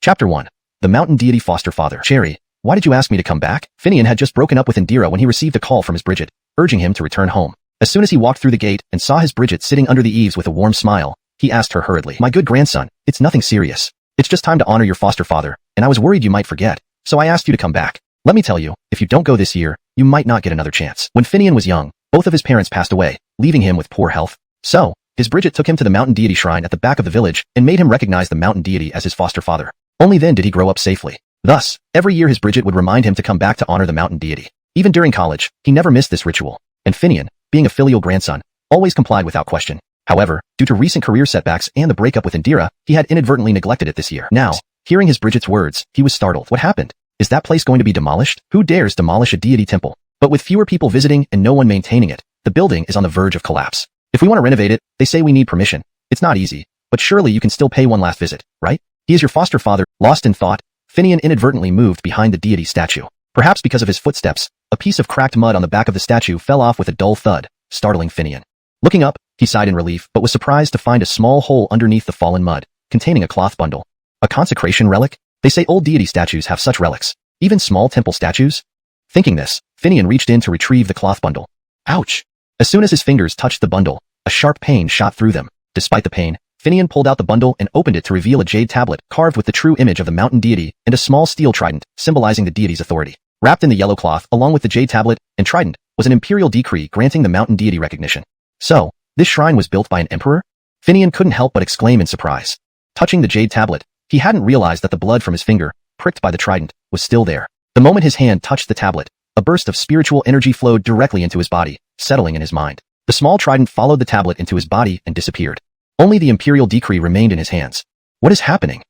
Chapter 1. The Mountain Deity Foster Father. Cherry, why did you ask me to come back? Finian had just broken up with Indira when he received a call from his Bridget, urging him to return home. As soon as he walked through the gate and saw his Bridget sitting under the eaves with a warm smile, he asked her hurriedly, "My good grandson, it's nothing serious. It's just time to honor your foster father, and I was worried you might forget, so I asked you to come back. Let me tell you, if you don't go this year, you might not get another chance." When Finian was young, both of his parents passed away, leaving him with poor health. So, his Bridget took him to the mountain deity shrine at the back of the village and made him recognize the mountain deity as his foster father. Only then did he grow up safely. Thus, every year his Bridget would remind him to come back to honor the mountain deity. Even during college, he never missed this ritual, and Finian, being a filial grandson, always complied without question. However, due to recent career setbacks and the breakup with Indira, he had inadvertently neglected it this year. Now, hearing his Bridget's words, he was startled. What happened? Is that place going to be demolished? Who dares demolish a deity temple? But with fewer people visiting and no one maintaining it, the building is on the verge of collapse. If we want to renovate it, they say we need permission. It's not easy, but surely you can still pay one last visit, right? He is your foster father. Lost in thought, Finian inadvertently moved behind the deity statue. Perhaps because of his footsteps, a piece of cracked mud on the back of the statue fell off with a dull thud, startling Finian. Looking up, he sighed in relief but was surprised to find a small hole underneath the fallen mud, containing a cloth bundle. A consecration relic? They say old deity statues have such relics. Even small temple statues? Thinking this, Finian reached in to retrieve the cloth bundle. Ouch! As soon as his fingers touched the bundle, a sharp pain shot through them. Despite the pain, Finian pulled out the bundle and opened it to reveal a jade tablet carved with the true image of the mountain deity and a small steel trident, symbolizing the deity's authority. Wrapped in the yellow cloth along with the jade tablet and trident was an imperial decree granting the mountain deity recognition. So, this shrine was built by an emperor? Finian couldn't help but exclaim in surprise. Touching the jade tablet, he hadn't realized that the blood from his finger, pricked by the trident, was still there. The moment his hand touched the tablet, a burst of spiritual energy flowed directly into his body, settling in his mind. The small trident followed the tablet into his body and disappeared. Only the imperial decree remained in his hands. What is happening?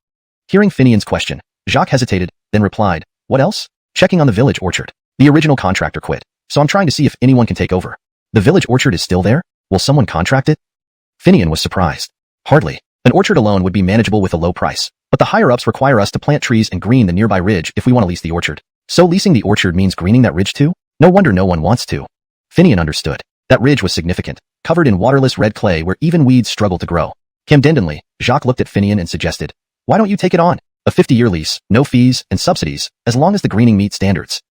Hearing Finian's question, Jacques hesitated, then replied, "What else? Checking on the village orchard. The original contractor quit, so I'm trying to see if anyone can take over." "The village orchard is still there? Will someone contract it?" Finian was surprised. "Hardly. An orchard alone would be manageable with a low price, but the higher-ups require us to plant trees and green the nearby ridge if we want to lease the orchard. So leasing the orchard means greening that ridge too? No wonder no one wants to." Finian understood. That ridge was significant, covered in waterless red clay where even weeds struggled to grow. Camdendenly, Jacques looked at Finian and suggested, "Why don't you take it on? A 50-year lease, no fees, and subsidies, as long as the greening meets standards."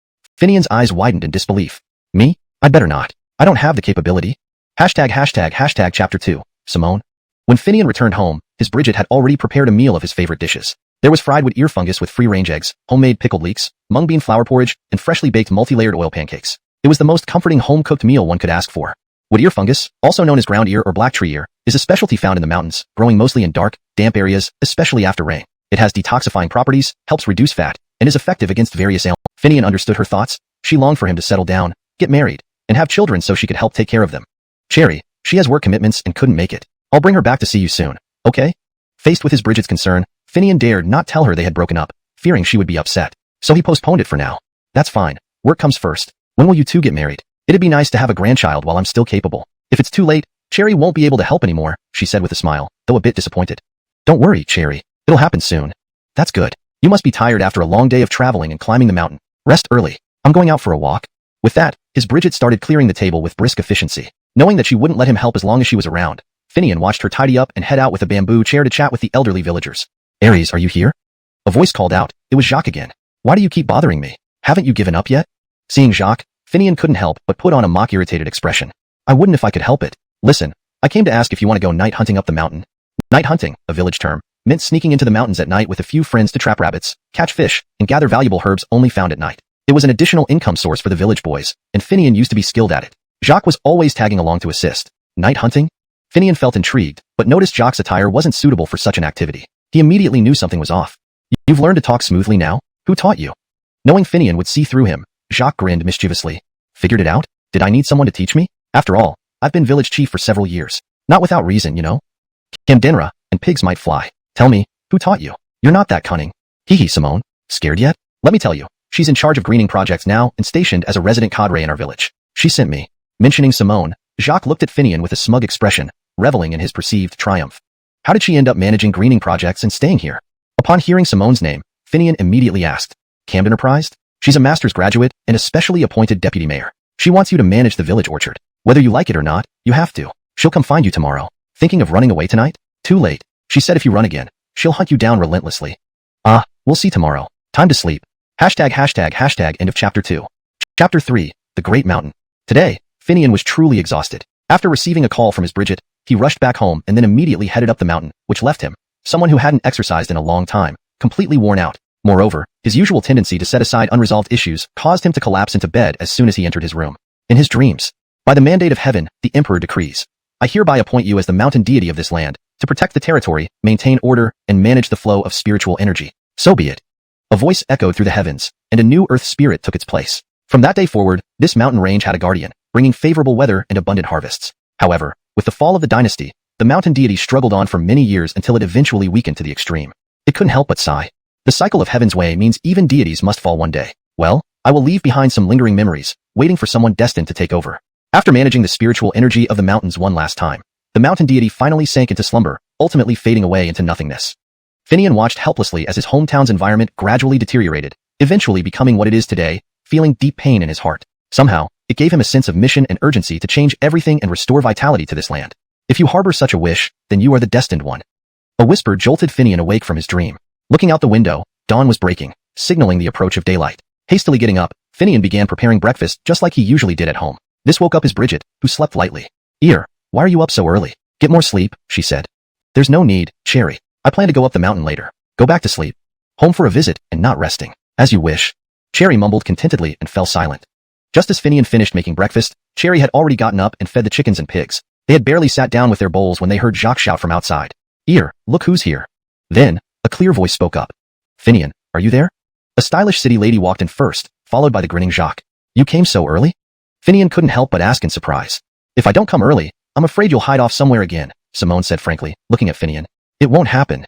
Finian's eyes widened in disbelief. "Me? I'd better not. I don't have the capability." Chapter 2. Simone. When Finian returned home, his Bridget had already prepared a meal of his favorite dishes. There was fried wood ear fungus with free-range eggs, homemade pickled leeks, mung bean flour porridge, and freshly baked multi-layered oil pancakes. It was the most comforting home-cooked meal one could ask for. Wood ear fungus, also known as ground ear or black tree ear, is a specialty found in the mountains, growing mostly in dark, damp areas, especially after rain. It has detoxifying properties, helps reduce fat, and is effective against various ailments. Finian understood her thoughts. She longed for him to settle down, get married, and have children so she could help take care of them. "Cherry, she has work commitments and couldn't make it. I'll bring her back to see you soon, okay?" Faced with his Bridget's concern, Finian dared not tell her they had broken up, fearing she would be upset. So he postponed it for now. "That's fine. Work comes first. When will you two get married? It'd be nice to have a grandchild while I'm still capable. If it's too late, Cherry won't be able to help anymore," she said with a smile, though a bit disappointed. "Don't worry, Cherry. It'll happen soon." "That's good. You must be tired after a long day of traveling and climbing the mountain. Rest early. I'm going out for a walk." With that, his Bridget started clearing the table with brisk efficiency. Knowing that she wouldn't let him help as long as she was around, Finian watched her tidy up and head out with a bamboo chair to chat with the elderly villagers. "Aries, are you here?" A voice called out. It was Jacques again. "Why do you keep bothering me? Haven't you given up yet?" Seeing Jacques, Finian couldn't help but put on a mock-irritated expression. "I wouldn't if I could help it. Listen, I came to ask if you want to go night hunting up the mountain." Night hunting, a village term, meant sneaking into the mountains at night with a few friends to trap rabbits, catch fish, and gather valuable herbs only found at night. It was an additional income source for the village boys, and Finian used to be skilled at it. Jacques was always tagging along to assist. Night hunting? Finian felt intrigued, but noticed Jacques' attire wasn't suitable for such an activity. He immediately knew something was off. "You've learned to talk smoothly now? Who taught you?" Knowing Finian would see through him, Jacques grinned mischievously. "Figured it out? Did I need someone to teach me? After all, I've been village chief for several years. Not without reason, you know. Camdenra, and pigs might fly. Tell me, who taught you? You're not that cunning." "Hee Simone. Scared yet? Let me tell you, she's in charge of greening projects now and stationed as a resident cadre in our village. She sent me." Mentioning Simone, Jacques looked at Finian with a smug expression, reveling in his perceived triumph. How did she end up managing greening projects and staying here? Upon hearing Simone's name, Finian immediately asked, "Camdenra? She's a master's graduate and a specially appointed deputy mayor. She wants you to manage the village orchard. Whether you like it or not, you have to. She'll come find you tomorrow. Thinking of running away tonight? Too late. She said if you run again, she'll hunt you down relentlessly." "Ah, We'll see tomorrow. Time to sleep. End of chapter 2. Chapter 3. The Great Mountain. Today, Finian was truly exhausted. After receiving a call from his Bridget, he rushed back home and then immediately headed up the mountain, which left him, someone who hadn't exercised in a long time, completely worn out. Moreover, his usual tendency to set aside unresolved issues caused him to collapse into bed as soon as he entered his room. In his dreams, by the mandate of heaven, the Emperor decrees, I hereby appoint you as the mountain deity of this land, to protect the territory, maintain order, and manage the flow of spiritual energy. So be it. A voice echoed through the heavens, and a new earth spirit took its place. From that day forward, this mountain range had a guardian, bringing favorable weather and abundant harvests. However, with the fall of the dynasty, the mountain deity struggled on for many years until it eventually weakened to the extreme. It couldn't help but sigh. The cycle of heaven's way means even deities must fall one day. Well, I will leave behind some lingering memories, waiting for someone destined to take over. After managing the spiritual energy of the mountains one last time, the mountain deity finally sank into slumber, ultimately fading away into nothingness. Finian watched helplessly as his hometown's environment gradually deteriorated, eventually becoming what it is today, feeling deep pain in his heart. Somehow, it gave him a sense of mission and urgency to change everything and restore vitality to this land. If you harbor such a wish, then you are the destined one. A whisper jolted Finian awake from his dream. Looking out the window, dawn was breaking, signaling the approach of daylight. Hastily getting up, Finian began preparing breakfast just like he usually did at home. This woke up his Bridget, who slept lightly. Ear, why are you up so early? Get more sleep, she said. There's no need, Cherry. I plan to go up the mountain later. Go back to sleep. Home for a visit and not resting. As you wish. Cherry mumbled contentedly and fell silent. Just as Finian finished making breakfast, Cherry had already gotten up and fed the chickens and pigs. They had barely sat down with their bowls when they heard Jacques shout from outside. Ear, look who's here. Then, a clear voice spoke up. Finian, are you there? A stylish city lady walked in first, followed by the grinning Jacques. You came so early? Finian couldn't help but ask in surprise. If I don't come early, I'm afraid you'll hide off somewhere again, Simone said frankly, looking at Finian. It won't happen.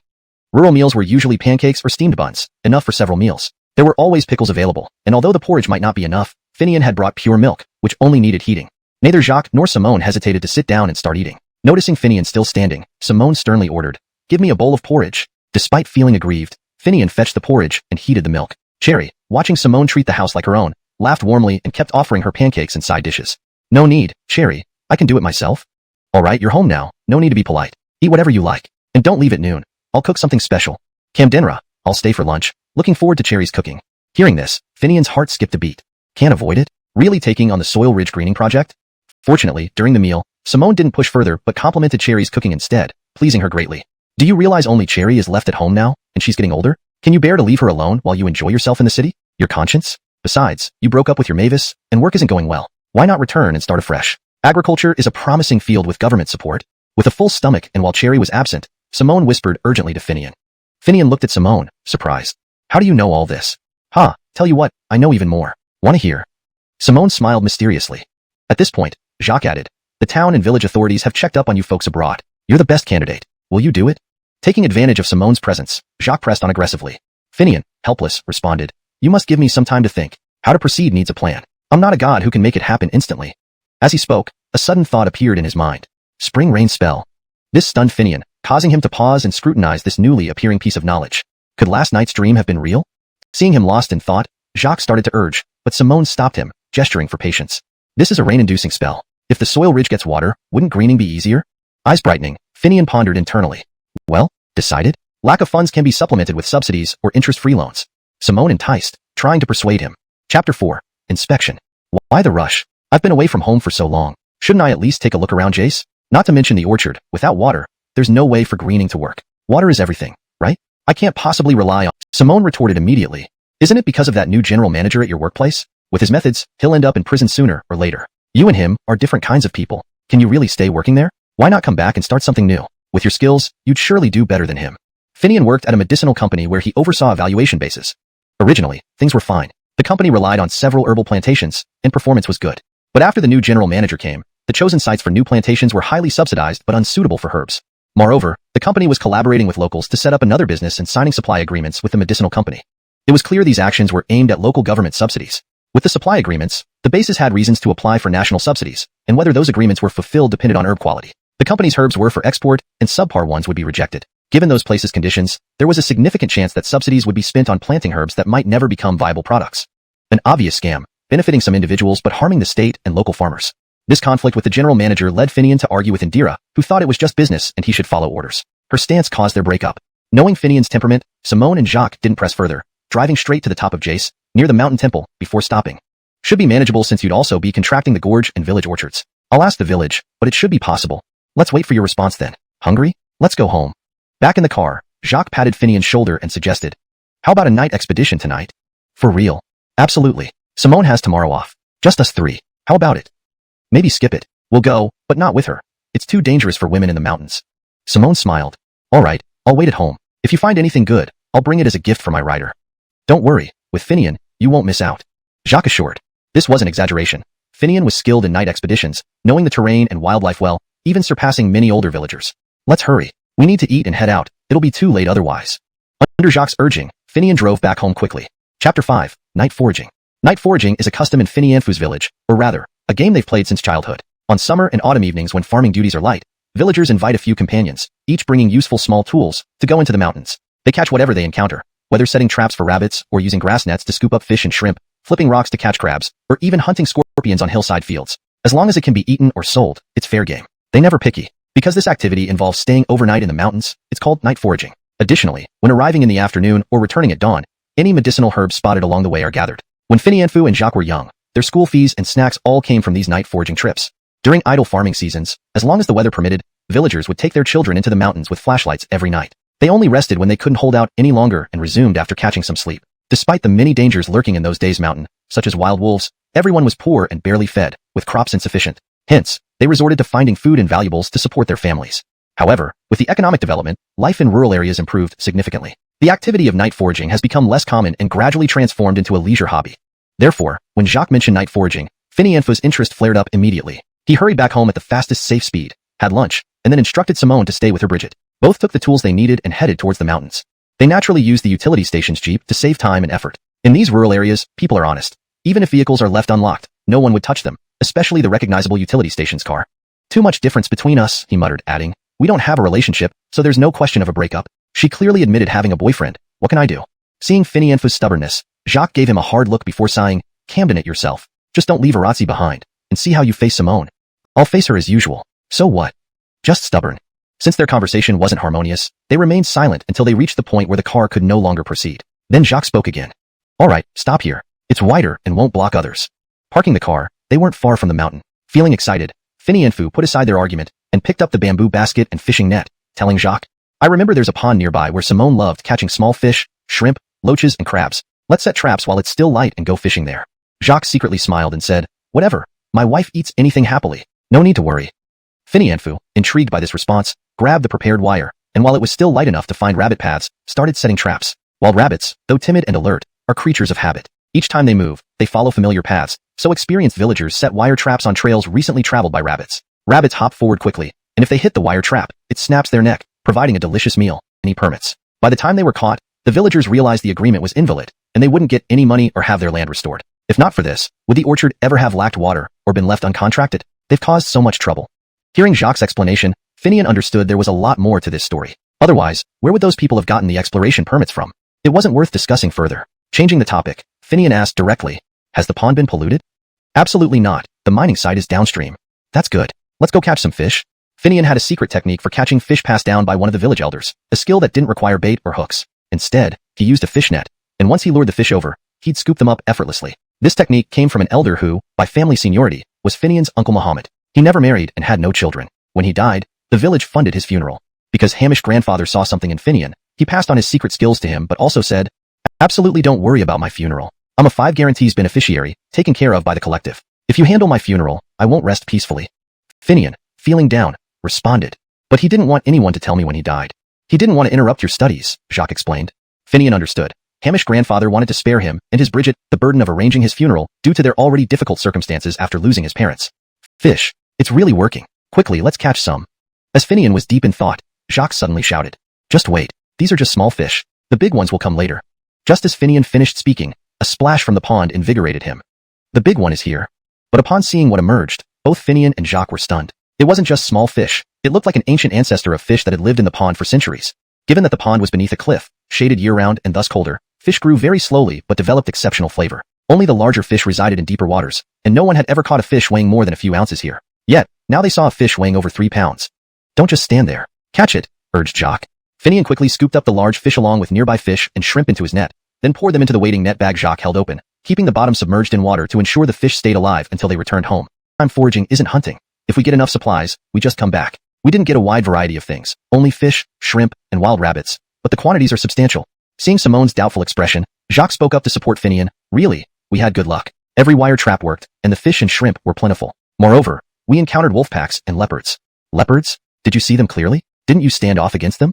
Rural meals were usually pancakes or steamed buns, enough for several meals. There were always pickles available, and although the porridge might not be enough, Finian had brought pure milk, which only needed heating. Neither Jacques nor Simone hesitated to sit down and start eating. Noticing Finian still standing, Simone sternly ordered, Give me a bowl of porridge. Despite feeling aggrieved, Finian fetched the porridge and heated the milk. Cherry, watching Simone treat the house like her own, laughed warmly and kept offering her pancakes and side dishes. No need, Cherry. I can do it myself. All right, you're home now. No need to be polite. Eat whatever you like. And don't leave at noon. I'll cook something special. Camdenra, I'll stay for lunch. Looking forward to Cherry's cooking. Hearing this, Finian's heart skipped a beat. Can't avoid it? Really taking on the Soil Ridge greening project? Fortunately, during the meal, Simone didn't push further but complimented Cherry's cooking instead, pleasing her greatly. Do you realize only Cherry is left at home now, and she's getting older? Can you bear to leave her alone while you enjoy yourself in the city? Your conscience? Besides, you broke up with your Mavis, and work isn't going well. Why not return and start afresh? Agriculture is a promising field with government support. With a full stomach and while Cherry was absent, Simone whispered urgently to Finian. Finian looked at Simone, surprised. How do you know all this? Tell you what, I know even more. Want to hear? Simone smiled mysteriously. At this point, Jacques added, the town and village authorities have checked up on you folks abroad. You're the best candidate. Will you do it? Taking advantage of Simone's presence, Jacques pressed on aggressively. Finian, helpless, responded, You must give me some time to think. How to proceed needs a plan. I'm not a god who can make it happen instantly. As he spoke, a sudden thought appeared in his mind. Spring rain spell. This stunned Finian, causing him to pause and scrutinize this newly appearing piece of knowledge. Could last night's dream have been real? Seeing him lost in thought, Jacques started to urge, but Simone stopped him, gesturing for patience. This is a rain-inducing spell. If the soil ridge gets water, wouldn't greening be easier? Eyes brightening, Finian pondered internally. Well, decided? Lack of funds can be supplemented with subsidies or interest-free loans. Simone enticed, trying to persuade him. Chapter 4. Inspection. Why the rush? I've been away from home for so long. Shouldn't I at least take a look around, Jace? Not to mention the orchard. Without water, there's no way for greening to work. Water is everything, right? I can't possibly rely on... Simone retorted immediately. Isn't it because of that new general manager at your workplace? With his methods, he'll end up in prison sooner or later. You and him are different kinds of people. Can you really stay working there? Why not come back and start something new? With your skills, you'd surely do better than him. Finian worked at a medicinal company where he oversaw evaluation bases. Originally, things were fine. The company relied on several herbal plantations, and performance was good. But after the new general manager came, the chosen sites for new plantations were highly subsidized but unsuitable for herbs. Moreover, the company was collaborating with locals to set up another business and signing supply agreements with the medicinal company. It was clear these actions were aimed at local government subsidies. With the supply agreements, the bases had reasons to apply for national subsidies, and whether those agreements were fulfilled depended on herb quality. The company's herbs were for export, and subpar ones would be rejected. Given those places' conditions, there was a significant chance that subsidies would be spent on planting herbs that might never become viable products. An obvious scam, benefiting some individuals but harming the state and local farmers. This conflict with the general manager led Finian to argue with Indira, who thought it was just business and he should follow orders. Her stance caused their breakup. Knowing Finian's temperament, Simone and Jacques didn't press further, driving straight to the top of Jace, near the mountain temple, before stopping. Should be manageable since you'd also be contracting the gorge and village orchards. I'll ask the village, but it should be possible. Let's wait for your response then. Hungry? Let's go home. Back in the car, Jacques patted Finian's shoulder and suggested, how about a night expedition tonight? For real? Absolutely. Simone has tomorrow off. Just us three. How about it? Maybe skip it. We'll go, but not with her. It's too dangerous for women in the mountains. Simone smiled. All right, I'll wait at home. If you find anything good, I'll bring it as a gift for my rider. Don't worry, with Finian, you won't miss out. Jacques assured. This was an exaggeration. Finian was skilled in night expeditions, knowing the terrain and wildlife well, even surpassing many older villagers. Let's hurry. We need to eat and head out. It'll be too late otherwise. Under Jacques' urging, Finian drove back home quickly. Chapter 5, Night Foraging. Night foraging is a custom in Finianfu's village, or rather, a game they've played since childhood. On summer and autumn evenings when farming duties are light, villagers invite a few companions, each bringing useful small tools, to go into the mountains. They catch whatever they encounter, whether setting traps for rabbits or using grass nets to scoop up fish and shrimp, flipping rocks to catch crabs, or even hunting scorpions on hillside fields. As long as it can be eaten or sold, it's fair game. They never picky. Because this activity involves staying overnight in the mountains, it's called night foraging. Additionally, when arriving in the afternoon or returning at dawn, any medicinal herbs spotted along the way are gathered. When Finianfu and Jacques were young, their school fees and snacks all came from these night foraging trips. During idle farming seasons, as long as the weather permitted, villagers would take their children into the mountains with flashlights every night. They only rested when they couldn't hold out any longer and resumed after catching some sleep. Despite the many dangers lurking in those days mountain, such as wild wolves, everyone was poor and barely fed, with crops insufficient. Hence, they resorted to finding food and valuables to support their families. However, with the economic development, life in rural areas improved significantly. The activity of night foraging has become less common and gradually transformed into a leisure hobby. Therefore, when Jacques mentioned night foraging, Finianfu's interest flared up immediately. He hurried back home at the fastest safe speed, had lunch, and then instructed Simone to stay with her Bridget. Both took the tools they needed and headed towards the mountains. They naturally used the utility station's jeep to save time and effort. In these rural areas, people are honest. Even if vehicles are left unlocked, no one would touch them, especially the recognizable utility station's car. Too much difference between us, he muttered, adding, we don't have a relationship, so there's no question of a breakup. She clearly admitted having a boyfriend. What can I do? Seeing Finianfu's stubbornness, Jacques gave him a hard look before sighing, Camden it yourself. Just don't leave Arazzi behind, and see how you face Simone. I'll face her as usual. So what? Just stubborn. Since their conversation wasn't harmonious, they remained silent until they reached the point where the car could no longer proceed. Then Jacques spoke again. All right, stop here. It's wider and won't block others. Parking the car, they weren't far from the mountain. Feeling excited, Finianfu put aside their argument and picked up the bamboo basket and fishing net, telling Jacques, I remember there's a pond nearby where Simone loved catching small fish, shrimp, loaches, and crabs. Let's set traps while it's still light and go fishing there. Jacques secretly smiled and said, whatever. My wife eats anything happily. No need to worry. Finianfu, intrigued by this response, grabbed the prepared wire, and while it was still light enough to find rabbit paths, started setting traps. Wild rabbits, though timid and alert, are creatures of habit. Each time they move, they follow familiar paths, so experienced villagers set wire traps on trails recently traveled by rabbits. Rabbits hop forward quickly, and if they hit the wire trap, it snaps their neck, providing a delicious meal. Any permits. By the time they were caught, the villagers realized the agreement was invalid, and they wouldn't get any money or have their land restored. If not for this, would the orchard ever have lacked water or been left uncontracted? They've caused so much trouble. Hearing Jacques' explanation, Finian understood there was a lot more to this story. Otherwise, where would those people have gotten the exploration permits from? It wasn't worth discussing further. Changing the topic, Finian asked directly, has the pond been polluted? Absolutely not. The mining site is downstream. That's good. Let's go catch some fish. Finian had a secret technique for catching fish passed down by one of the village elders, a skill that didn't require bait or hooks. Instead, he used a fish net, and once he lured the fish over, he'd scoop them up effortlessly. This technique came from an elder who, by family seniority, was Finian's Uncle Muhammad. He never married and had no children. When he died, the village funded his funeral. Because Hamish's grandfather saw something in Finian, he passed on his secret skills to him but also said, absolutely don't worry about my funeral. I'm a 5 guarantees beneficiary, taken care of by the collective. If you handle my funeral, I won't rest peacefully. Finian, feeling down, responded. But he didn't want anyone to tell me when he died. He didn't want to interrupt your studies, Jacques explained. Finian understood. Hamish's grandfather wanted to spare him and his Bridget the burden of arranging his funeral due to their already difficult circumstances after losing his parents. Fish. It's really working. Quickly, let's catch some. As Finian was deep in thought, Jacques suddenly shouted. Just wait. These are just small fish. The big ones will come later. Just as Finian finished speaking, a splash from the pond invigorated him. The big one is here. But upon seeing what emerged, both Finian and Jacques were stunned. It wasn't just small fish. It looked like an ancient ancestor of fish that had lived in the pond for centuries. Given that the pond was beneath a cliff, shaded year-round and thus colder, fish grew very slowly but developed exceptional flavor. Only the larger fish resided in deeper waters, and no one had ever caught a fish weighing more than a few ounces here. Yet, now they saw a fish weighing over 3 pounds. Don't just stand there. Catch it, urged Jacques. Finian quickly scooped up the large fish along with nearby fish and shrimp into his net, then poured them into the waiting net bag Jacques held open, keeping the bottom submerged in water to ensure the fish stayed alive until they returned home. Foraging isn't hunting. If we get enough supplies, we just come back. We didn't get a wide variety of things, only fish, shrimp, and wild rabbits, but the quantities are substantial. Seeing Simone's doubtful expression, Jacques spoke up to support Finian. Really, we had good luck. Every wire trap worked, and the fish and shrimp were plentiful. Moreover, we encountered wolf packs and leopards. Leopards? Did you see them clearly? Didn't you stand off against them?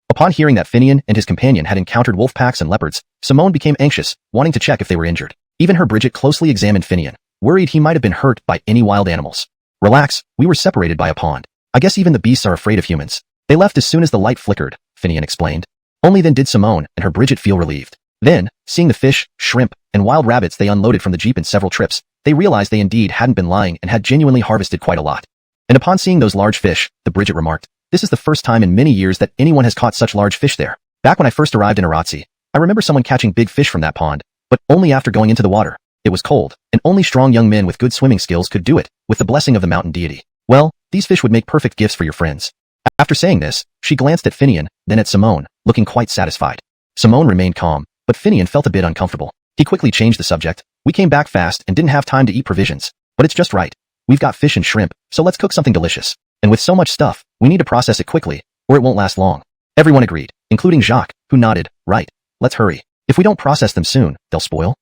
Upon hearing that Finian and his companion had encountered wolf packs and leopards, Simone became anxious, wanting to check if they were injured. Even her Bridget closely examined Finian, worried he might have been hurt by any wild animals. Relax, we were separated by a pond. I guess even the beasts are afraid of humans. They left as soon as the light flickered, Finian explained. Only then did Simone and her Bridget feel relieved. Then, seeing the fish, shrimp, and wild rabbits they unloaded from the jeep in several trips, they realized they indeed hadn't been lying and had genuinely harvested quite a lot. And upon seeing those large fish, the Bridget remarked, this is the first time in many years that anyone has caught such large fish there. Back when I first arrived in Aratsi, I remember someone catching big fish from that pond, but only after going into the water. It was cold, and only strong young men with good swimming skills could do it, with the blessing of the mountain deity. Well, these fish would make perfect gifts for your friends. After saying this, she glanced at Finian, then at Simone, looking quite satisfied. Simone remained calm, but Finian felt a bit uncomfortable. He quickly changed the subject. We came back fast and didn't have time to eat provisions, but it's just right. We've got fish and shrimp, so let's cook something delicious. And with so much stuff, we need to process it quickly, or it won't last long. Everyone agreed, including Jacques, who nodded. Right, let's hurry. If we don't process them soon, they'll spoil.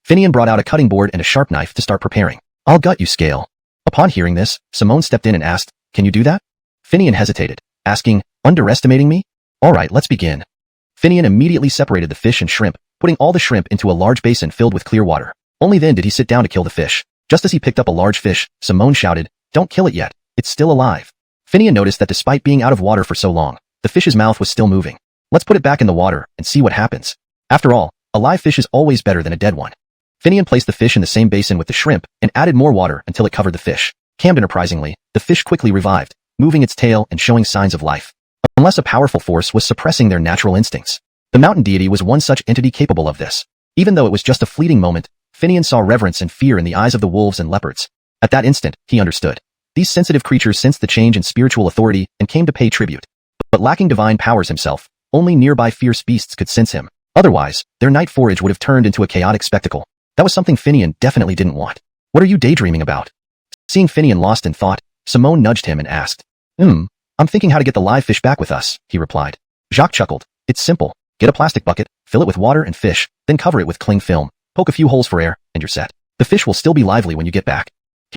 Finian brought out a cutting board and a sharp knife to start preparing. I'll gut you, Scale. Upon hearing this, Simone stepped in and asked, can you do that? Finian hesitated, asking, underestimating me? All right, let's begin. Finian immediately separated the fish and shrimp, putting all the shrimp into a large basin filled with clear water. Only then did he sit down to kill the fish. Just as he picked up a large fish, Simone shouted, don't kill it yet. It's still alive. Finian noticed that despite being out of water for so long, the fish's mouth was still moving. Let's put it back in the water and see what happens. After all, a live fish is always better than a dead one. Finian placed the fish in the same basin with the shrimp and added more water until it covered the fish. Enterprisingly, the fish quickly revived, moving its tail and showing signs of life. Unless a powerful force was suppressing their natural instincts. The mountain deity was one such entity capable of this. Even though it was just a fleeting moment, Finian saw reverence and fear in the eyes of the wolves and leopards. At that instant, he understood. These sensitive creatures sensed the change in spiritual authority and came to pay tribute. But lacking divine powers himself, only nearby fierce beasts could sense him. Otherwise, their night forage would have turned into a chaotic spectacle. That was something Finian definitely didn't want. What are you daydreaming about? Seeing Finian lost in thought, Simone nudged him and asked. I'm thinking how to get the live fish back with us, he replied. Jacques chuckled. It's simple. Get a plastic bucket, fill it with water and fish, then cover it with cling film, poke a few holes for air, and you're set. The fish will still be lively when you get back.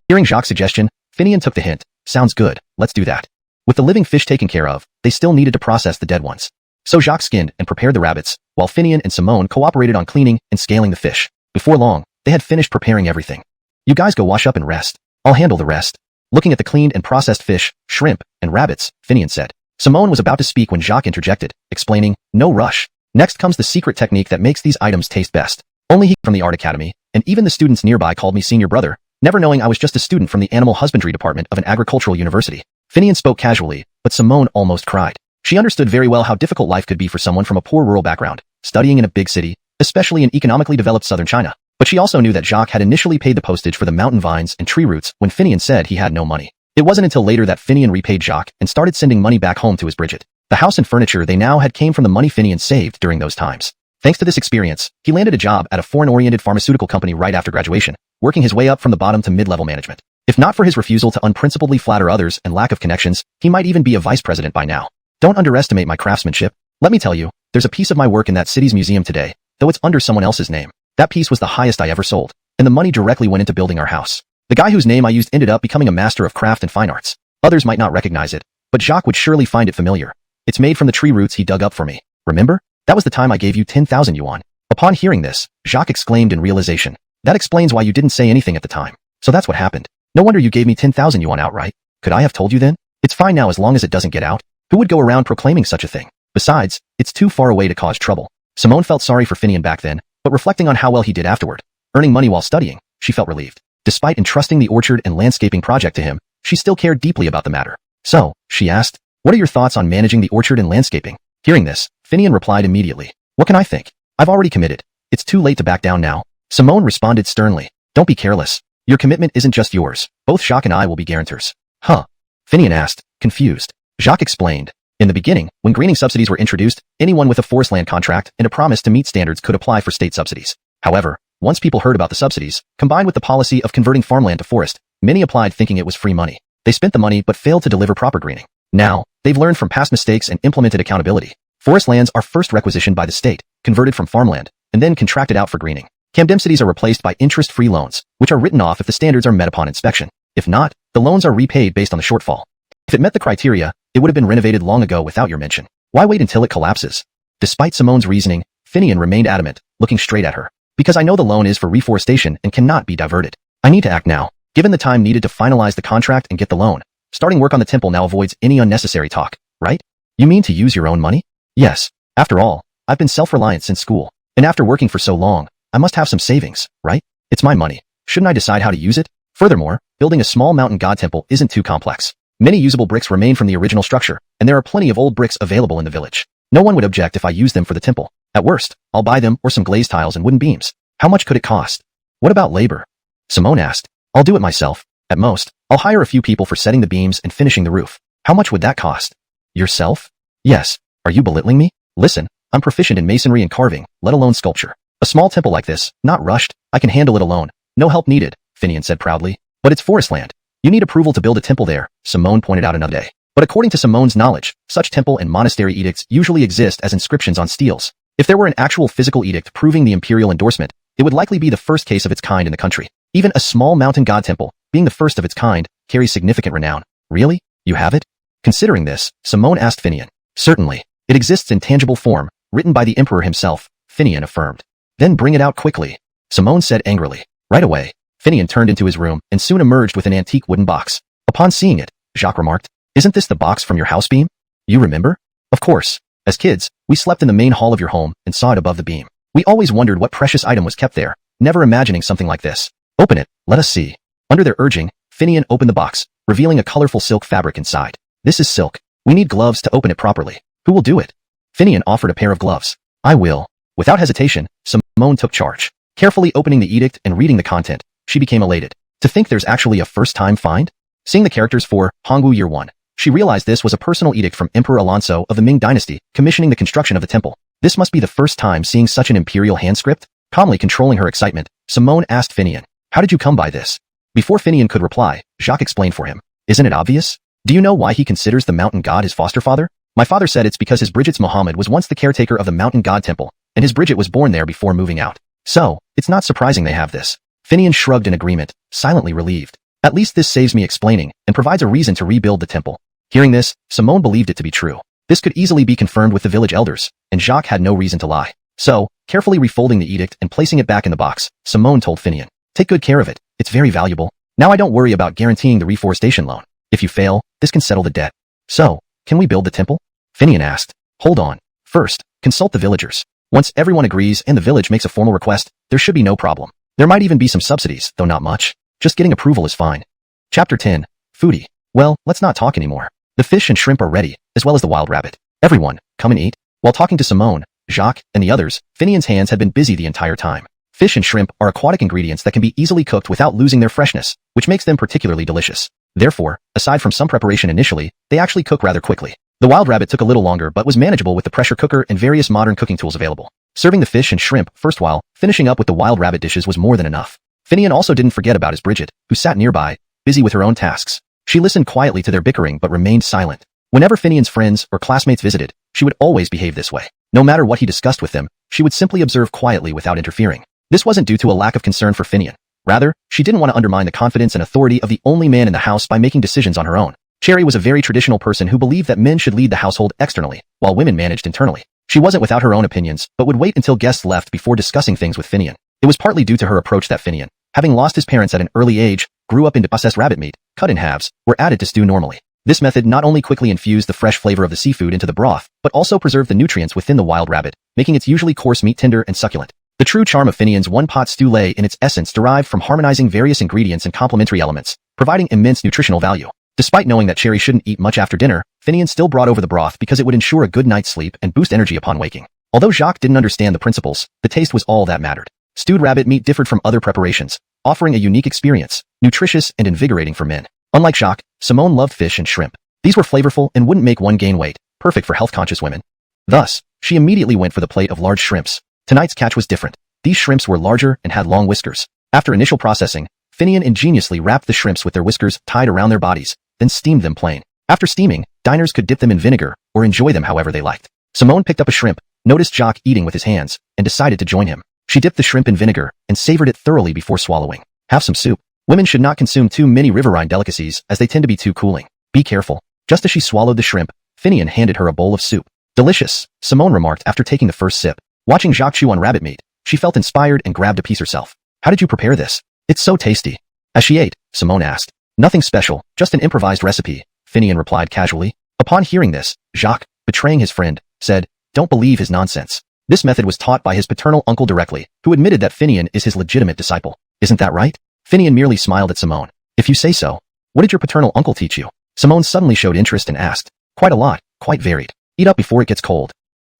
Hearing Jacques' suggestion, Finian took the hint. Sounds good, let's do that. With the living fish taken care of, they still needed to process the dead ones. So Jacques skinned and prepared the rabbits, while Finian and Simone cooperated on cleaning and scaling the fish. Before long, they had finished preparing everything. You guys go wash up and rest. I'll handle the rest. Looking at the cleaned and processed fish, shrimp, and rabbits, Finian said. Simone was about to speak when Jacques interjected, explaining, no rush. Next comes the secret technique that makes these items taste best. Only he from the art academy, and even the students nearby called me senior brother, never knowing I was just a student from the animal husbandry department of an agricultural university. Finian spoke casually, but Simone almost cried. She understood very well how difficult life could be for someone from a poor rural background, studying in a big city, especially in economically developed southern China. But she also knew that Jacques had initially paid the postage for the mountain vines and tree roots when Finian said he had no money. It wasn't until later that Finian repaid Jacques and started sending money back home to his Bridget. The house and furniture they now had came from the money Finian saved during those times. Thanks to this experience, he landed a job at a foreign-oriented pharmaceutical company right after graduation, working his way up from the bottom to mid-level management. If not for his refusal to unprincipledly flatter others and lack of connections, he might even be a vice president by now. Don't underestimate my craftsmanship. Let me tell you, there's a piece of my work in that city's museum today, though it's under someone else's name. That piece was the highest I ever sold, and the money directly went into building our house. The guy whose name I used ended up becoming a master of craft and fine arts. Others might not recognize it, but Jacques would surely find it familiar. It's made from the tree roots he dug up for me. Remember? That was the time I gave you 10,000 yuan. Upon hearing this, Jacques exclaimed in realization. That explains why you didn't say anything at the time. So that's what happened. No wonder you gave me 10,000 yuan outright. Could I have told you then? It's fine now as long as it doesn't get out. Who would go around proclaiming such a thing? Besides, it's too far away to cause trouble. Simone felt sorry for Finian back then, but reflecting on how well he did afterward, earning money while studying, she felt relieved. Despite entrusting the orchard and landscaping project to him, she still cared deeply about the matter. So, she asked, what are your thoughts on managing the orchard and landscaping? Hearing this, Finian replied immediately. What can I think? I've already committed. It's too late to back down now. Simone responded sternly. Don't be careless. Your commitment isn't just yours. Both Jacques and I will be guarantors. Huh? Finian asked, confused. Jacques explained. In the beginning, when greening subsidies were introduced, anyone with a forest land contract and a promise to meet standards could apply for state subsidies. However, once people heard about the subsidies, combined with the policy of converting farmland to forest, many applied thinking it was free money. They spent the money but failed to deliver proper greening. Now, they've learned from past mistakes and implemented accountability. Forest lands are first requisitioned by the state, converted from farmland, and then contracted out for greening. Camdemsities are replaced by interest-free loans, which are written off if the standards are met upon inspection. If not, the loans are repaid based on the shortfall. If it met the criteria, it would have been renovated long ago without your mention. Why wait until it collapses? Despite Simone's reasoning, Finian remained adamant, looking straight at her. Because I know the loan is for reforestation and cannot be diverted. I need to act now. Given the time needed to finalize the contract and get the loan, starting work on the temple now avoids any unnecessary talk, right? You mean to use your own money? Yes. After all, I've been self-reliant since school. And after working for so long, I must have some savings, right? It's my money. Shouldn't I decide how to use it? Furthermore, building a small mountain god temple isn't too complex. Many usable bricks remain from the original structure, and there are plenty of old bricks available in the village. No one would object if I use them for the temple. At worst, I'll buy them or some glazed tiles and wooden beams. How much could it cost? What about labor? Simone asked. I'll do it myself. At most, I'll hire a few people for setting the beams and finishing the roof. How much would that cost? Yourself? Yes. Are you belittling me? Listen, I'm proficient in masonry and carving, let alone sculpture. A small temple like this, not rushed, I can handle it alone. No help needed, Finian said proudly. But it's forest land. You need approval to build a temple there, Simone pointed out another day. But according to Simone's knowledge, such temple and monastery edicts usually exist as inscriptions on steels. If there were an actual physical edict proving the imperial endorsement, it would likely be the first case of its kind in the country. Even a small mountain god temple, being the first of its kind, carries significant renown. Really? You have it? Considering this, Simone asked Finian. Certainly. It exists in tangible form, written by the emperor himself, Finian affirmed. Then bring it out quickly, Simone said angrily. Right away. Finian turned into his room and soon emerged with an antique wooden box. Upon seeing it, Jacques remarked, Isn't this the box from your house beam? You remember? Of course. As kids, we slept in the main hall of your home and saw it above the beam. We always wondered what precious item was kept there, never imagining something like this. Open it, let us see. Under their urging, Finian opened the box, revealing a colorful silk fabric inside. This is silk. We need gloves to open it properly. Who will do it? Finian offered a pair of gloves. I will. Without hesitation, Simone took charge. Carefully opening the edict and reading the content, she became elated. To think there's actually a first-time find? Seeing the characters for Hongwu Year 1, she realized this was a personal edict from Emperor Alonso of the Ming Dynasty, commissioning the construction of the temple. This must be the first time seeing such an imperial hand script? Calmly controlling her excitement, Simone asked Finian, How did you come by this? Before Finian could reply, Jacques explained for him. Isn't it obvious? Do you know why he considers the mountain god his foster father? My father said it's because his Bridget's Muhammad was once the caretaker of the mountain god temple, and his Bridget was born there before moving out. So, it's not surprising they have this. Finian shrugged in agreement, silently relieved. At least this saves me explaining, and provides a reason to rebuild the temple. Hearing this, Simone believed it to be true. This could easily be confirmed with the village elders, and Jacques had no reason to lie. So, carefully refolding the edict and placing it back in the box, Simone told Finian, Take good care of it, it's very valuable. Now I don't worry about guaranteeing the reforestation loan. If you fail, this can settle the debt. So, can we build the temple? Finian asked. Hold on. First, consult the villagers. Once everyone agrees and the village makes a formal request, there should be no problem. There might even be some subsidies, though not much. Just getting approval is fine. Chapter 10. Foodie. Well, let's not talk anymore. The fish and shrimp are ready, as well as the wild rabbit. Everyone, come and eat. While talking to Simone, Jacques, and the others, Finian's hands had been busy the entire time. Fish and shrimp are aquatic ingredients that can be easily cooked without losing their freshness, which makes them particularly delicious. Therefore, aside from some preparation initially, they actually cook rather quickly. The wild rabbit took a little longer but was manageable with the pressure cooker and various modern cooking tools available. Serving the fish and shrimp first while finishing up with the wild rabbit dishes was more than enough. Finian also didn't forget about his Bridget, who sat nearby, busy with her own tasks. She listened quietly to their bickering but remained silent. Whenever Finian's friends or classmates visited, she would always behave this way. No matter what he discussed with them, she would simply observe quietly without interfering. This wasn't due to a lack of concern for Finian. Rather, she didn't want to undermine the confidence and authority of the only man in the house by making decisions on her own. Cherry was a very traditional person who believed that men should lead the household externally, while women managed internally. She wasn't without her own opinions, but would wait until guests left before discussing things with Finian. It was partly due to her approach that Finian, having lost his parents at an early age, grew up into processed rabbit meat, cut in halves, were added to stew normally. This method not only quickly infused the fresh flavor of the seafood into the broth, but also preserved the nutrients within the wild rabbit, making its usually coarse meat tender and succulent. The true charm of Finian's one-pot stew lay in its essence derived from harmonizing various ingredients and complementary elements, providing immense nutritional value. Despite knowing that Cherry shouldn't eat much after dinner, Finian still brought over the broth because it would ensure a good night's sleep and boost energy upon waking. Although Jacques didn't understand the principles, the taste was all that mattered. Stewed rabbit meat differed from other preparations, offering a unique experience, nutritious and invigorating for men. Unlike Jacques, Simone loved fish and shrimp. These were flavorful and wouldn't make one gain weight, perfect for health-conscious women. Thus, she immediately went for the plate of large shrimps. Tonight's catch was different. These shrimps were larger and had long whiskers. After initial processing, Finian ingeniously wrapped the shrimps with their whiskers tied around their bodies, then steamed them plain. After steaming, diners could dip them in vinegar or enjoy them however they liked. Simone picked up a shrimp, noticed Jacques eating with his hands, and decided to join him. She dipped the shrimp in vinegar and savored it thoroughly before swallowing. Have some soup. Women should not consume too many riverine delicacies as they tend to be too cooling. Be careful. Just as she swallowed the shrimp, Finian handed her a bowl of soup. Delicious, Simone remarked after taking the first sip. Watching Jacques chew on rabbit meat, she felt inspired and grabbed a piece herself. How did you prepare this? It's so tasty. As she ate, Simone asked. Nothing special, just an improvised recipe, Finian replied casually. Upon hearing this, Jacques, betraying his friend, said, don't believe his nonsense. This method was taught by his paternal uncle directly, who admitted that Finian is his legitimate disciple. Isn't that right? Finian merely smiled at Simone. If you say so. What did your paternal uncle teach you? Simone suddenly showed interest and asked. Quite a lot, quite varied. Eat up before it gets cold.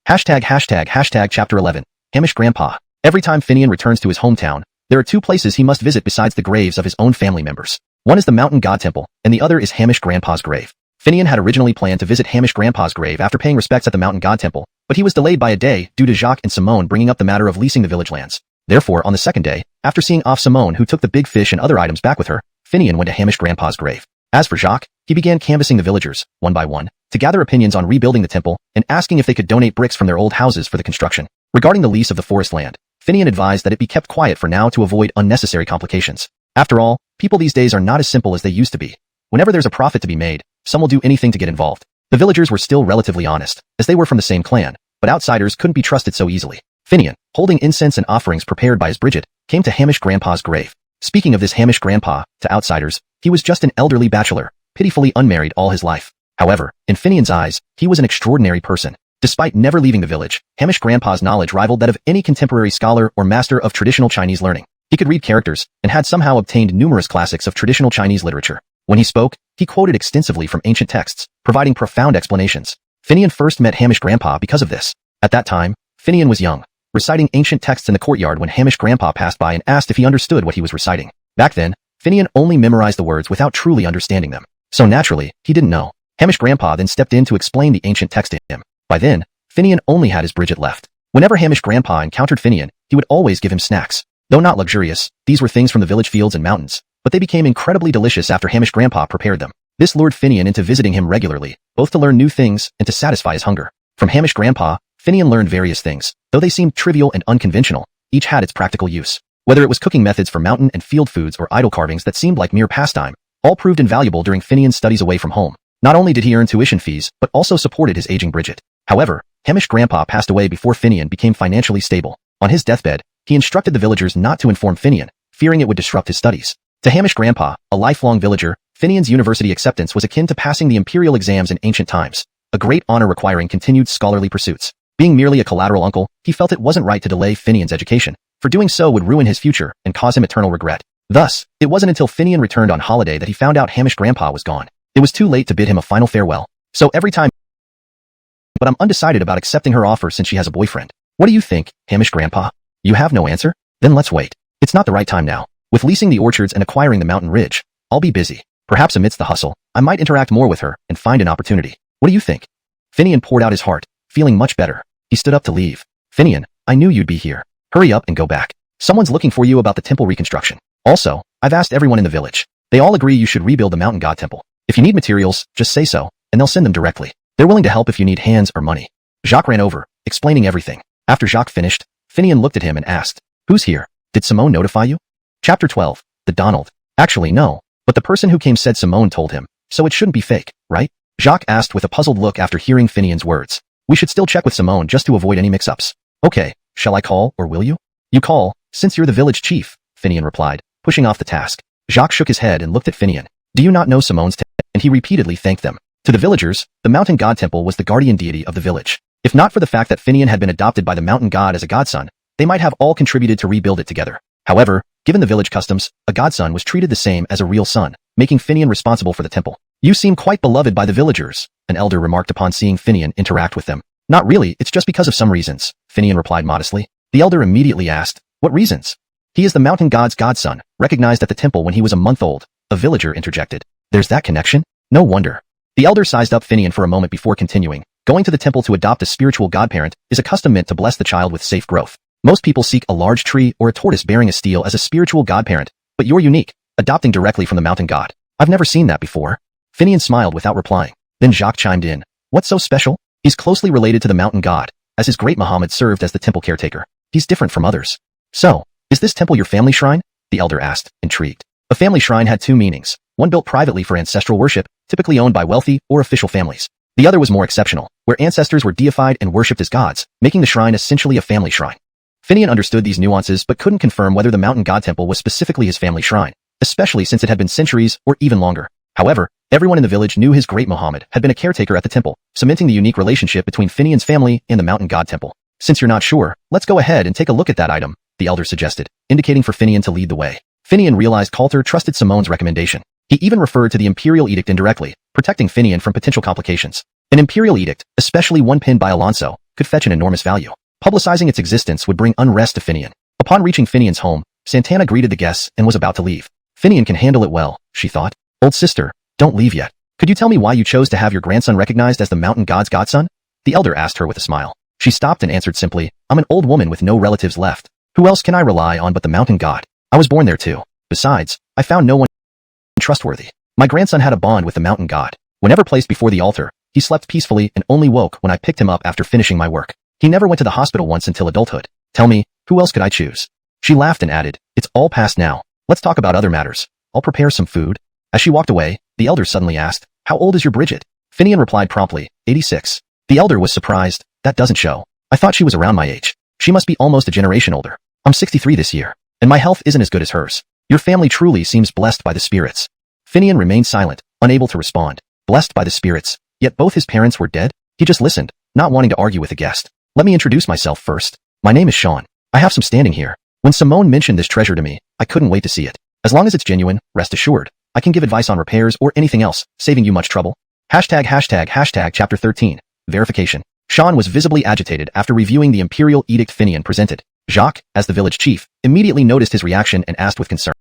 ####Chapter 11. Hamish Grandpa. Every time Finian returns to his hometown, there are two places he must visit besides the graves of his own family members. One is the Mountain God Temple, and the other is Hamish Grandpa's grave. Finian had originally planned to visit Hamish Grandpa's grave after paying respects at the Mountain God Temple, but he was delayed by a day due to Jacques and Simone bringing up the matter of leasing the village lands. Therefore, on the second day, after seeing off Simone who took the big fish and other items back with her, Finian went to Hamish Grandpa's grave. As for Jacques, he began canvassing the villagers, one by one, to gather opinions on rebuilding the temple and asking if they could donate bricks from their old houses for the construction. Regarding the lease of the forest land, Finian advised that it be kept quiet for now to avoid unnecessary complications. After all, people these days are not as simple as they used to be. Whenever there's a profit to be made, some will do anything to get involved. The villagers were still relatively honest, as they were from the same clan, but outsiders couldn't be trusted so easily. Finian, holding incense and offerings prepared by his Bridget, came to Hamish Grandpa's grave. Speaking of this Hamish Grandpa, to outsiders, he was just an elderly bachelor, pitifully unmarried all his life. However, in Finian's eyes, he was an extraordinary person. Despite never leaving the village, Hamish Grandpa's knowledge rivaled that of any contemporary scholar or master of traditional Chinese learning. He could read characters, and had somehow obtained numerous classics of traditional Chinese literature. When he spoke, he quoted extensively from ancient texts, providing profound explanations. Finian first met Hamish Grandpa because of this. At that time, Finian was young, reciting ancient texts in the courtyard when Hamish Grandpa passed by and asked if he understood what he was reciting. Back then, Finian only memorized the words without truly understanding them. So naturally, he didn't know. Hamish Grandpa then stepped in to explain the ancient text to him. By then, Finian only had his Bridget left. Whenever Hamish Grandpa encountered Finian, he would always give him snacks. Though not luxurious, these were things from the village fields and mountains, but they became incredibly delicious after Hamish Grandpa prepared them. This lured Finian into visiting him regularly, both to learn new things and to satisfy his hunger. From Hamish Grandpa, Finian learned various things. Though they seemed trivial and unconventional, each had its practical use. Whether it was cooking methods for mountain and field foods or idol carvings that seemed like mere pastime, all proved invaluable during Finian's studies away from home. Not only did he earn tuition fees, but also supported his aging Bridget. However, Hamish Grandpa passed away before Finian became financially stable. On his deathbed, he instructed the villagers not to inform Finian, fearing it would disrupt his studies. To Hamish Grandpa, a lifelong villager, Finian's university acceptance was akin to passing the imperial exams in ancient times, a great honor requiring continued scholarly pursuits. Being merely a collateral uncle, he felt it wasn't right to delay Finian's education, for doing so would ruin his future and cause him eternal regret. Thus, it wasn't until Finian returned on holiday that he found out Hamish Grandpa was gone. It was too late to bid him a final farewell. So every time, but I'm undecided about accepting her offer since she has a boyfriend. What do you think, Hamish Grandpa? You have no answer? Then let's wait. It's not the right time now. With leasing the orchards and acquiring the mountain ridge, I'll be busy. Perhaps amidst the hustle, I might interact more with her and find an opportunity. What do you think? Finian poured out his heart, feeling much better. He stood up to leave. Finian, I knew you'd be here. Hurry up and go back. Someone's looking for you about the temple reconstruction. Also, I've asked everyone in the village. They all agree you should rebuild the mountain god temple. If you need materials, just say so, and they'll send them directly. They're willing to help if you need hands or money. Jacques ran over, explaining everything. After Jacques finished, Finian looked at him and asked, Who's here? Did Simone notify you? Chapter 12. The Donald. Actually no, but the person who came said Simone told him, so it shouldn't be fake, right? Jacques asked with a puzzled look after hearing Finian's words. We should still check with Simone just to avoid any mix-ups. Okay, shall I call or will you? You call, since you're the village chief, Finian replied, pushing off the task. Jacques shook his head and looked at Finian. Do you not know Simone's temple? And he repeatedly thanked them. To the villagers, the mountain god temple was the guardian deity of the village. If not for the fact that Finian had been adopted by the mountain god as a godson, they might have all contributed to rebuild it together. However, given the village customs, a godson was treated the same as a real son, making Finian responsible for the temple. You seem quite beloved by the villagers, an elder remarked upon seeing Finian interact with them. Not really, it's just because of some reasons, Finian replied modestly. The elder immediately asked, What reasons? He is the mountain god's godson, recognized at the temple when he was a month old, a villager interjected. There's that connection? No wonder. The elder sized up Finian for a moment before continuing. Going to the temple to adopt a spiritual godparent is a custom meant to bless the child with safe growth. Most people seek a large tree or a tortoise bearing a stele as a spiritual godparent, but you're unique, adopting directly from the mountain god. I've never seen that before. Finian smiled without replying. Then Jacques chimed in. What's so special? He's closely related to the mountain god, as his great Muhammad served as the temple caretaker. He's different from others. So, is this temple your family shrine? The elder asked, intrigued. A family shrine had two meanings. One built privately for ancestral worship, typically owned by wealthy or official families. The other was more exceptional, where ancestors were deified and worshipped as gods, making the shrine essentially a family shrine. Finian understood these nuances but couldn't confirm whether the mountain god temple was specifically his family shrine, especially since it had been centuries or even longer. However, everyone in the village knew his great Muhammad had been a caretaker at the temple, cementing the unique relationship between Finian's family and the mountain god temple. Since you're not sure, let's go ahead and take a look at that item, the elder suggested, indicating for Finian to lead the way. Finian realized Coulter trusted Simone's recommendation. He even referred to the imperial edict indirectly, protecting Finian from potential complications. An imperial edict, especially one penned by Alonso, could fetch an enormous value. Publicizing its existence would bring unrest to Finian. Upon reaching Finian's home, Santana greeted the guests and was about to leave. Finian can handle it well, she thought. Old sister, don't leave yet. Could you tell me why you chose to have your grandson recognized as the mountain god's godson? The elder asked her with a smile. She stopped and answered simply, I'm an old woman with no relatives left. Who else can I rely on but the mountain god? I was born there too. Besides, I found no one trustworthy. My grandson had a bond with the mountain god. Whenever placed before the altar, he slept peacefully and only woke when I picked him up after finishing my work. He never went to the hospital once until adulthood. Tell me, who else could I choose? She laughed and added, it's all past now. Let's talk about other matters. I'll prepare some food. As she walked away, the elder suddenly asked, how old is your Bridget? Finian replied promptly, 86. The elder was surprised. That doesn't show. I thought she was around my age. She must be almost a generation older. I'm 63 this year, and my health isn't as good as hers. Your family truly seems blessed by the spirits. Finian remained silent, unable to respond. Blessed by the spirits, yet both his parents were dead? He just listened, not wanting to argue with the guest. Let me introduce myself first. My name is Sean. I have some standing here. When Simone mentioned this treasure to me, I couldn't wait to see it. As long as it's genuine, rest assured, I can give advice on repairs or anything else, saving you much trouble. ####Chapter 13. Verification. Sean was visibly agitated after reviewing the imperial edict Finian presented. Jacques, as the village chief, immediately noticed his reaction and asked with concern,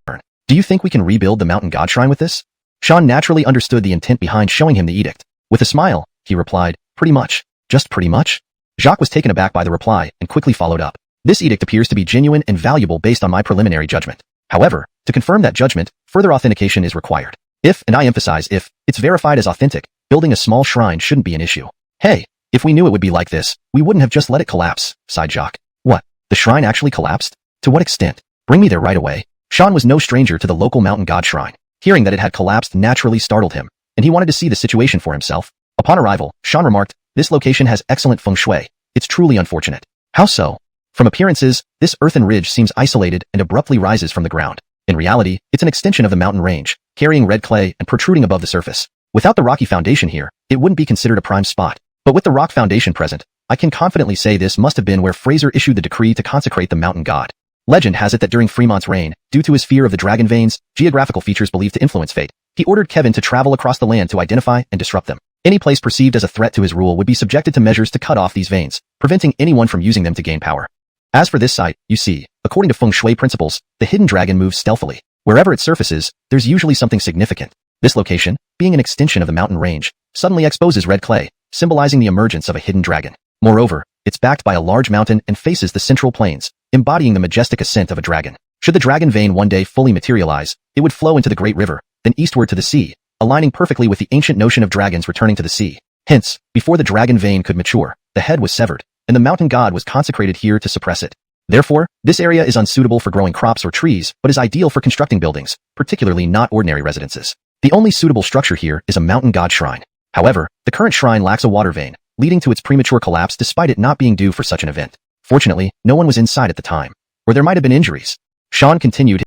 do you think we can rebuild the mountain god shrine with this? Sean naturally understood the intent behind showing him the edict. With a smile, he replied, pretty much. Just pretty much? Jacques was taken aback by the reply and quickly followed up. This edict appears to be genuine and valuable based on my preliminary judgment. However, to confirm that judgment, further authentication is required. If, and I emphasize if, it's verified as authentic, building a small shrine shouldn't be an issue. Hey, if we knew it would be like this, we wouldn't have just let it collapse, sighed Jacques. What? The shrine actually collapsed? To what extent? Bring me there right away. Sean was no stranger to the local mountain god shrine. Hearing that it had collapsed naturally startled him, and he wanted to see the situation for himself. Upon arrival, Sean remarked, this location has excellent feng shui. It's truly unfortunate. How so? From appearances, this earthen ridge seems isolated and abruptly rises from the ground. In reality, it's an extension of the mountain range, carrying red clay and protruding above the surface. Without the rocky foundation here, it wouldn't be considered a prime spot. But with the rock foundation present, I can confidently say this must have been where Fraser issued the decree to consecrate the mountain god. Legend has it that during Fremont's reign, due to his fear of the dragon veins, geographical features believed to influence fate, he ordered Kevin to travel across the land to identify and disrupt them. Any place perceived as a threat to his rule would be subjected to measures to cut off these veins, preventing anyone from using them to gain power. As for this site, you see, according to feng shui principles, the hidden dragon moves stealthily. Wherever it surfaces, there's usually something significant. This location, being an extension of the mountain range, suddenly exposes red clay, symbolizing the emergence of a hidden dragon. Moreover, it's backed by a large mountain and faces the central plains, embodying the majestic ascent of a dragon. Should the dragon vein one day fully materialize, it would flow into the great river, then eastward to the sea, aligning perfectly with the ancient notion of dragons returning to the sea. Hence, before the dragon vein could mature, the head was severed, and the mountain god was consecrated here to suppress it. Therefore, this area is unsuitable for growing crops or trees, but is ideal for constructing buildings, particularly not ordinary residences. The only suitable structure here is a mountain god shrine. However, the current shrine lacks a water vein, leading to its premature collapse despite it not being due for such an event. Fortunately, no one was inside at the time, or there might have been injuries. Sean continued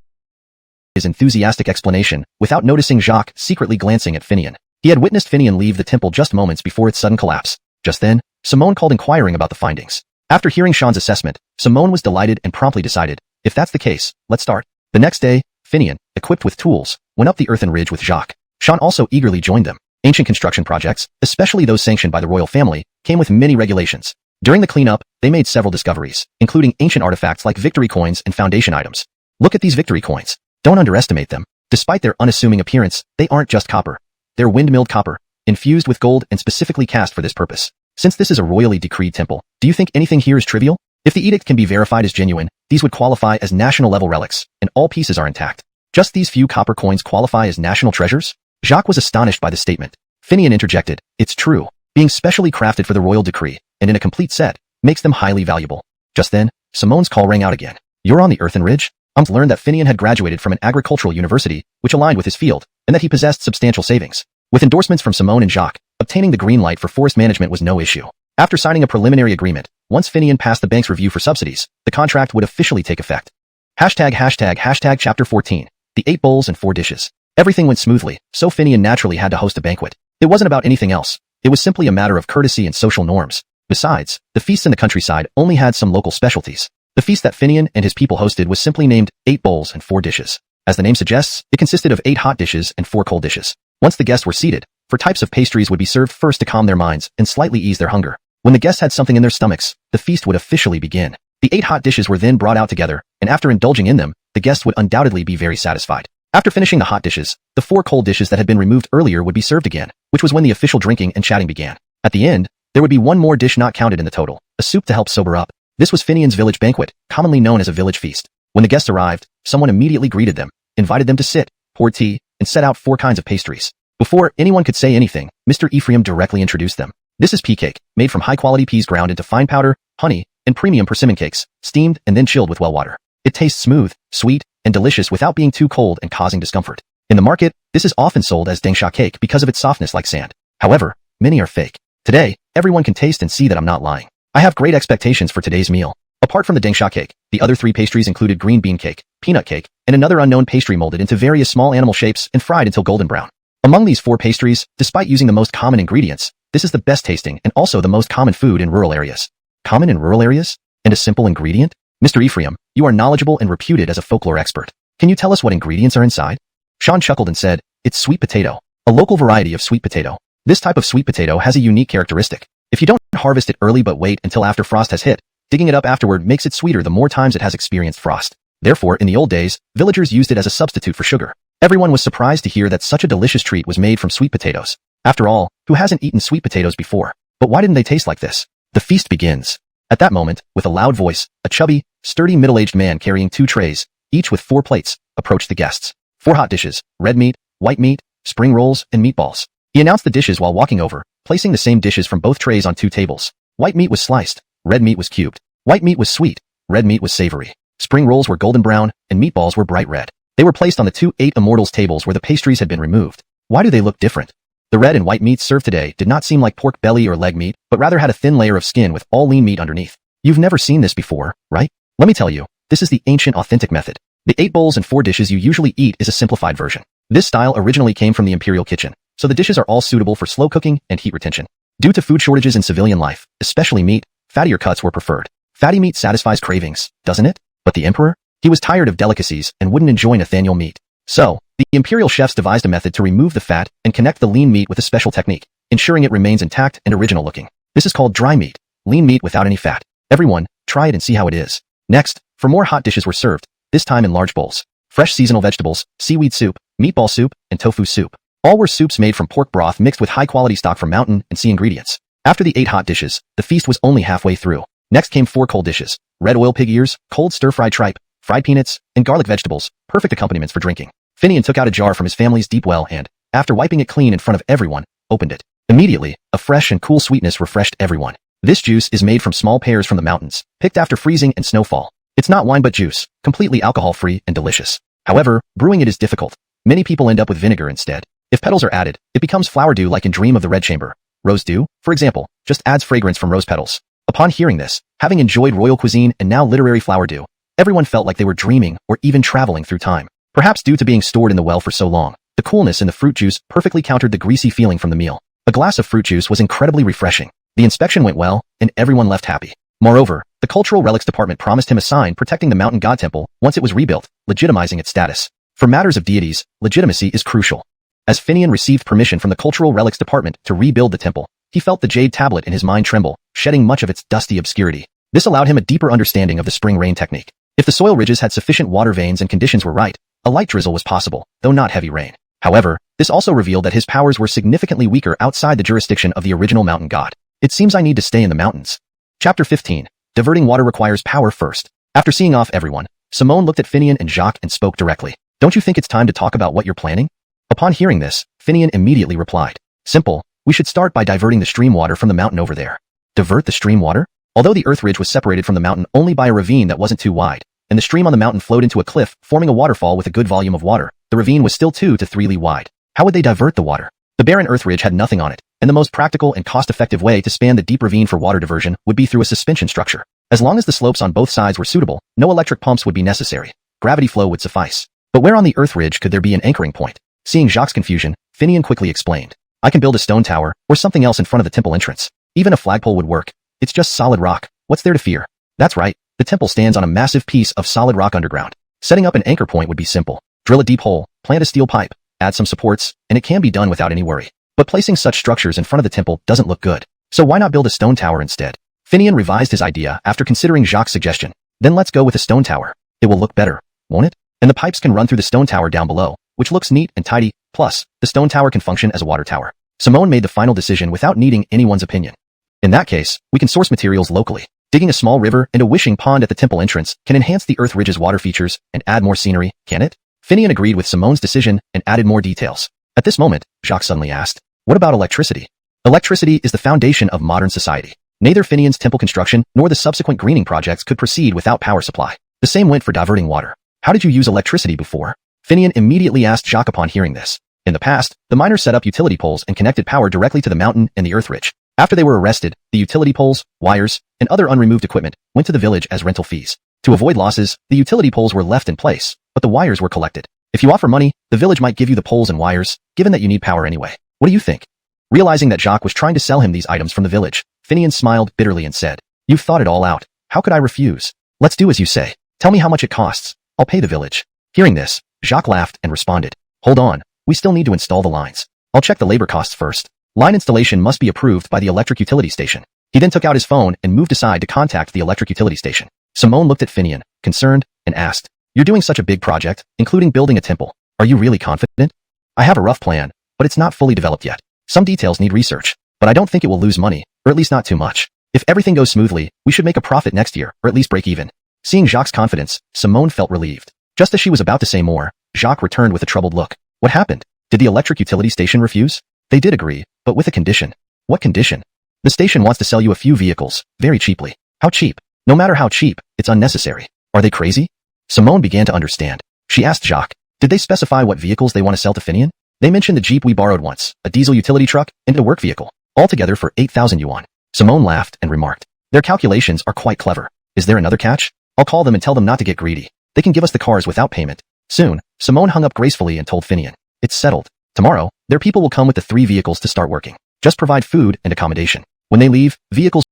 his enthusiastic explanation, without noticing Jacques secretly glancing at Finian. He had witnessed Finian leave the temple just moments before its sudden collapse. Just then, Simone called inquiring about the findings. After hearing Sean's assessment, Simone was delighted and promptly decided, if that's the case, let's start. The next day, Finian, equipped with tools, went up the earthen ridge with Jacques. Sean also eagerly joined them. Ancient construction projects, especially those sanctioned by the royal family, came with many regulations. During the cleanup, they made several discoveries, including ancient artifacts like victory coins and foundation items. Look at these victory coins. Don't underestimate them. Despite their unassuming appearance, they aren't just copper. They're windmilled copper, infused with gold and specifically cast for this purpose. Since this is a royally decreed temple, do you think anything here is trivial? If the edict can be verified as genuine, these would qualify as national-level relics, and all pieces are intact. Just these few copper coins qualify as national treasures? Jacques was astonished by the statement. Finian interjected, it's true. Being specially crafted for the royal decree, and in a complete set, makes them highly valuable. Just then, Simone's call rang out again. You're on the Earthen Ridge? Learned that Finian had graduated from an agricultural university, which aligned with his field, and that he possessed substantial savings. With endorsements from Simone and Jacques, obtaining the green light for forest management was no issue. After signing a preliminary agreement, once Finian passed the bank's review for subsidies, the contract would officially take effect. ####Hashtag Chapter 14. The 8 bowls and 4 dishes. Everything went smoothly, so Finian naturally had to host a banquet. It wasn't about anything else. It was simply a matter of courtesy and social norms. Besides, the feasts in the countryside only had some local specialties. The feast that Finian and his people hosted was simply named 8 bowls and 4 dishes. As the name suggests, it consisted of 8 hot dishes and 4 cold dishes. Once the guests were seated, 4 types of pastries would be served first to calm their minds and slightly ease their hunger. When the guests had something in their stomachs, the feast would officially begin. The 8 hot dishes were then brought out together, and after indulging in them, the guests would undoubtedly be very satisfied. After finishing the hot dishes, the 4 cold dishes that had been removed earlier would be served again, which was when the official drinking and chatting began. At the end, there would be one more dish not counted in the total, a soup to help sober up. This was Finian's village banquet, commonly known as a village feast. When the guests arrived, someone immediately greeted them, invited them to sit, poured tea, and set out 4 kinds of pastries. Before anyone could say anything, Mr. Ephraim directly introduced them. This is pea cake, made from high-quality peas ground into fine powder, honey, and premium persimmon cakes, steamed and then chilled with well water. It tastes smooth, sweet, and delicious without being too cold and causing discomfort. In the market, this is often sold as dengsha cake because of its softness like sand. However, many are fake. Today, everyone can taste and see that I'm not lying. I have great expectations for today's meal. Apart from the dengsha cake, the other 3 pastries included green bean cake, peanut cake, and another unknown pastry molded into various small animal shapes and fried until golden brown. Among these 4 pastries, despite using the most common ingredients, this is the best tasting and also the most common food in rural areas. Common in rural areas? And a simple ingredient? Mr. Ephraim, you are knowledgeable and reputed as a folklore expert. Can you tell us what ingredients are inside? Sean chuckled and said, it's sweet potato, a local variety of sweet potato. This type of sweet potato has a unique characteristic. If you don't harvest it early but wait until after frost has hit, digging it up afterward makes it sweeter the more times it has experienced frost. Therefore, in the old days, villagers used it as a substitute for sugar. Everyone was surprised to hear that such a delicious treat was made from sweet potatoes. After all, who hasn't eaten sweet potatoes before? But why didn't they taste like this? The feast begins. At that moment, with a loud voice, a chubby, sturdy middle-aged man carrying 2 trays, each with 4 plates, approached the guests. 4 hot dishes, red meat, white meat, spring rolls, and meatballs. He announced the dishes while walking over, placing the same dishes from both trays on 2 tables. White meat was sliced, red meat was cubed. White meat was sweet, red meat was savory. Spring rolls were golden brown, and meatballs were bright red. They were placed on the 2 8 immortals tables where the pastries had been removed. Why do they look different? The red and white meats served today did not seem like pork belly or leg meat, but rather had a thin layer of skin with all lean meat underneath. You've never seen this before, right? Let me tell you, this is the ancient authentic method. The 8 bowls and 4 dishes you usually eat is a simplified version. This style originally came from the imperial kitchen, so the dishes are all suitable for slow cooking and heat retention. Due to food shortages in civilian life, especially meat, fattier cuts were preferred. Fatty meat satisfies cravings, doesn't it? But the emperor? He was tired of delicacies and wouldn't enjoy Nathaniel meat. So, the imperial chefs devised a method to remove the fat and connect the lean meat with a special technique, ensuring it remains intact and original looking. This is called dry meat, lean meat without any fat. Everyone, try it and see how it is. Next, 4 more hot dishes were served, this time in large bowls. Fresh seasonal vegetables, seaweed soup, meatball soup, and tofu soup. All were soups made from pork broth mixed with high-quality stock from mountain and sea ingredients. After the 8 hot dishes, the feast was only halfway through. Next came 4 cold dishes, red oil pig ears, cold stir-fried tripe, fried peanuts, and garlic vegetables, perfect accompaniments for drinking. Finian took out a jar from his family's deep well and, after wiping it clean in front of everyone, opened it. Immediately, a fresh and cool sweetness refreshed everyone. This juice is made from small pears from the mountains, picked after freezing and snowfall. It's not wine but juice, completely alcohol-free and delicious. However, brewing it is difficult. Many people end up with vinegar instead. If petals are added, it becomes flower dew like in Dream of the Red Chamber. Rose dew, for example, just adds fragrance from rose petals. Upon hearing this, having enjoyed royal cuisine and now literary flower dew, everyone felt like they were dreaming or even traveling through time. Perhaps due to being stored in the well for so long, the coolness in the fruit juice perfectly countered the greasy feeling from the meal. A glass of fruit juice was incredibly refreshing. The inspection went well, and everyone left happy. Moreover, the Cultural Relics Department promised him a sign protecting the mountain god temple once it was rebuilt, legitimizing its status. For matters of deities, legitimacy is crucial. As Finian received permission from the Cultural Relics Department to rebuild the temple, he felt the jade tablet in his mind tremble, shedding much of its dusty obscurity. This allowed him a deeper understanding of the spring rain technique. If the soil ridges had sufficient water veins and conditions were right, a light drizzle was possible, though not heavy rain. However, this also revealed that his powers were significantly weaker outside the jurisdiction of the original mountain god. It seems I need to stay in the mountains. Chapter 15. Diverting water requires power first. After seeing off everyone, Simone looked at Finian and Jacques and spoke directly. Don't you think it's time to talk about what you're planning? Upon hearing this, Finian immediately replied. Simple, we should start by diverting the stream water from the mountain over there. Divert the stream water? Although the earth ridge was separated from the mountain only by a ravine that wasn't too wide, and the stream on the mountain flowed into a cliff, forming a waterfall with a good volume of water, the ravine was still 2 to 3 li wide. How would they divert the water? The barren earth ridge had nothing on it, and the most practical and cost-effective way to span the deep ravine for water diversion would be through a suspension structure. As long as the slopes on both sides were suitable, no electric pumps would be necessary. Gravity flow would suffice. But where on the earth ridge could there be an anchoring point? Seeing Jacques' confusion, Finian quickly explained. I can build a stone tower, or something else in front of the temple entrance. Even a flagpole would work. It's just solid rock. What's there to fear? That's right. The temple stands on a massive piece of solid rock underground. Setting up an anchor point would be simple. Drill a deep hole, plant a steel pipe, add some supports, and it can be done without any worry. But placing such structures in front of the temple doesn't look good. So why not build a stone tower instead? Finian revised his idea after considering Jacques' suggestion. Then let's go with a stone tower. It will look better, won't it? And the pipes can run through the stone tower down below, which looks neat and tidy. Plus, the stone tower can function as a water tower. Simone made the final decision without needing anyone's opinion. In that case, we can source materials locally. Digging a small river and a wishing pond at the temple entrance can enhance the earth ridge's water features and add more scenery, can it? Finian agreed with Simone's decision and added more details. At this moment, Jacques suddenly asked, what about electricity? Electricity is the foundation of modern society. Neither Finian's temple construction nor the subsequent greening projects could proceed without power supply. The same went for diverting water. How did you use electricity before? Finian immediately asked Jacques upon hearing this. In the past, the miners set up utility poles and connected power directly to the mountain and the earth ridge. After they were arrested, the utility poles, wires, and other unremoved equipment went to the village as rental fees. To avoid losses, the utility poles were left in place, but the wires were collected. If you offer money, the village might give you the poles and wires, given that you need power anyway. What do you think? Realizing that Jacques was trying to sell him these items from the village, Finian smiled bitterly and said, You've thought it all out. How could I refuse? Let's do as you say. Tell me how much it costs. I'll pay the village. Hearing this, Jacques laughed and responded, Hold on, we still need to install the lines. I'll check the labor costs first. Line installation must be approved by the electric utility station. He then took out his phone and moved aside to contact the electric utility station. Simone looked at Finian, concerned, and asked, You're doing such a big project, including building a temple. Are you really confident? I have a rough plan, but it's not fully developed yet. Some details need research, but I don't think it will lose money, or at least not too much. If everything goes smoothly, we should make a profit next year, or at least break even. Seeing Jacques' confidence, Simone felt relieved. Just as she was about to say more, Jacques returned with a troubled look. What happened? Did the electric utility station refuse? They did agree, but with a condition. What condition? The station wants to sell you a few vehicles, very cheaply. How cheap? No matter how cheap, it's unnecessary. Are they crazy? Simone began to understand. She asked Jacques, did they specify what vehicles they want to sell to Finian? They mentioned the Jeep we borrowed once, a diesel utility truck, and a work vehicle, altogether for 8,000 yuan. Simone laughed and remarked, their calculations are quite clever. Is there another catch? I'll call them and tell them not to get greedy. They can give us the cars without payment. Soon, Simone hung up gracefully and told Finian, it's settled. Tomorrow, their people will come with the 3 vehicles to start working. Just provide food and accommodation. When they leave, vehicles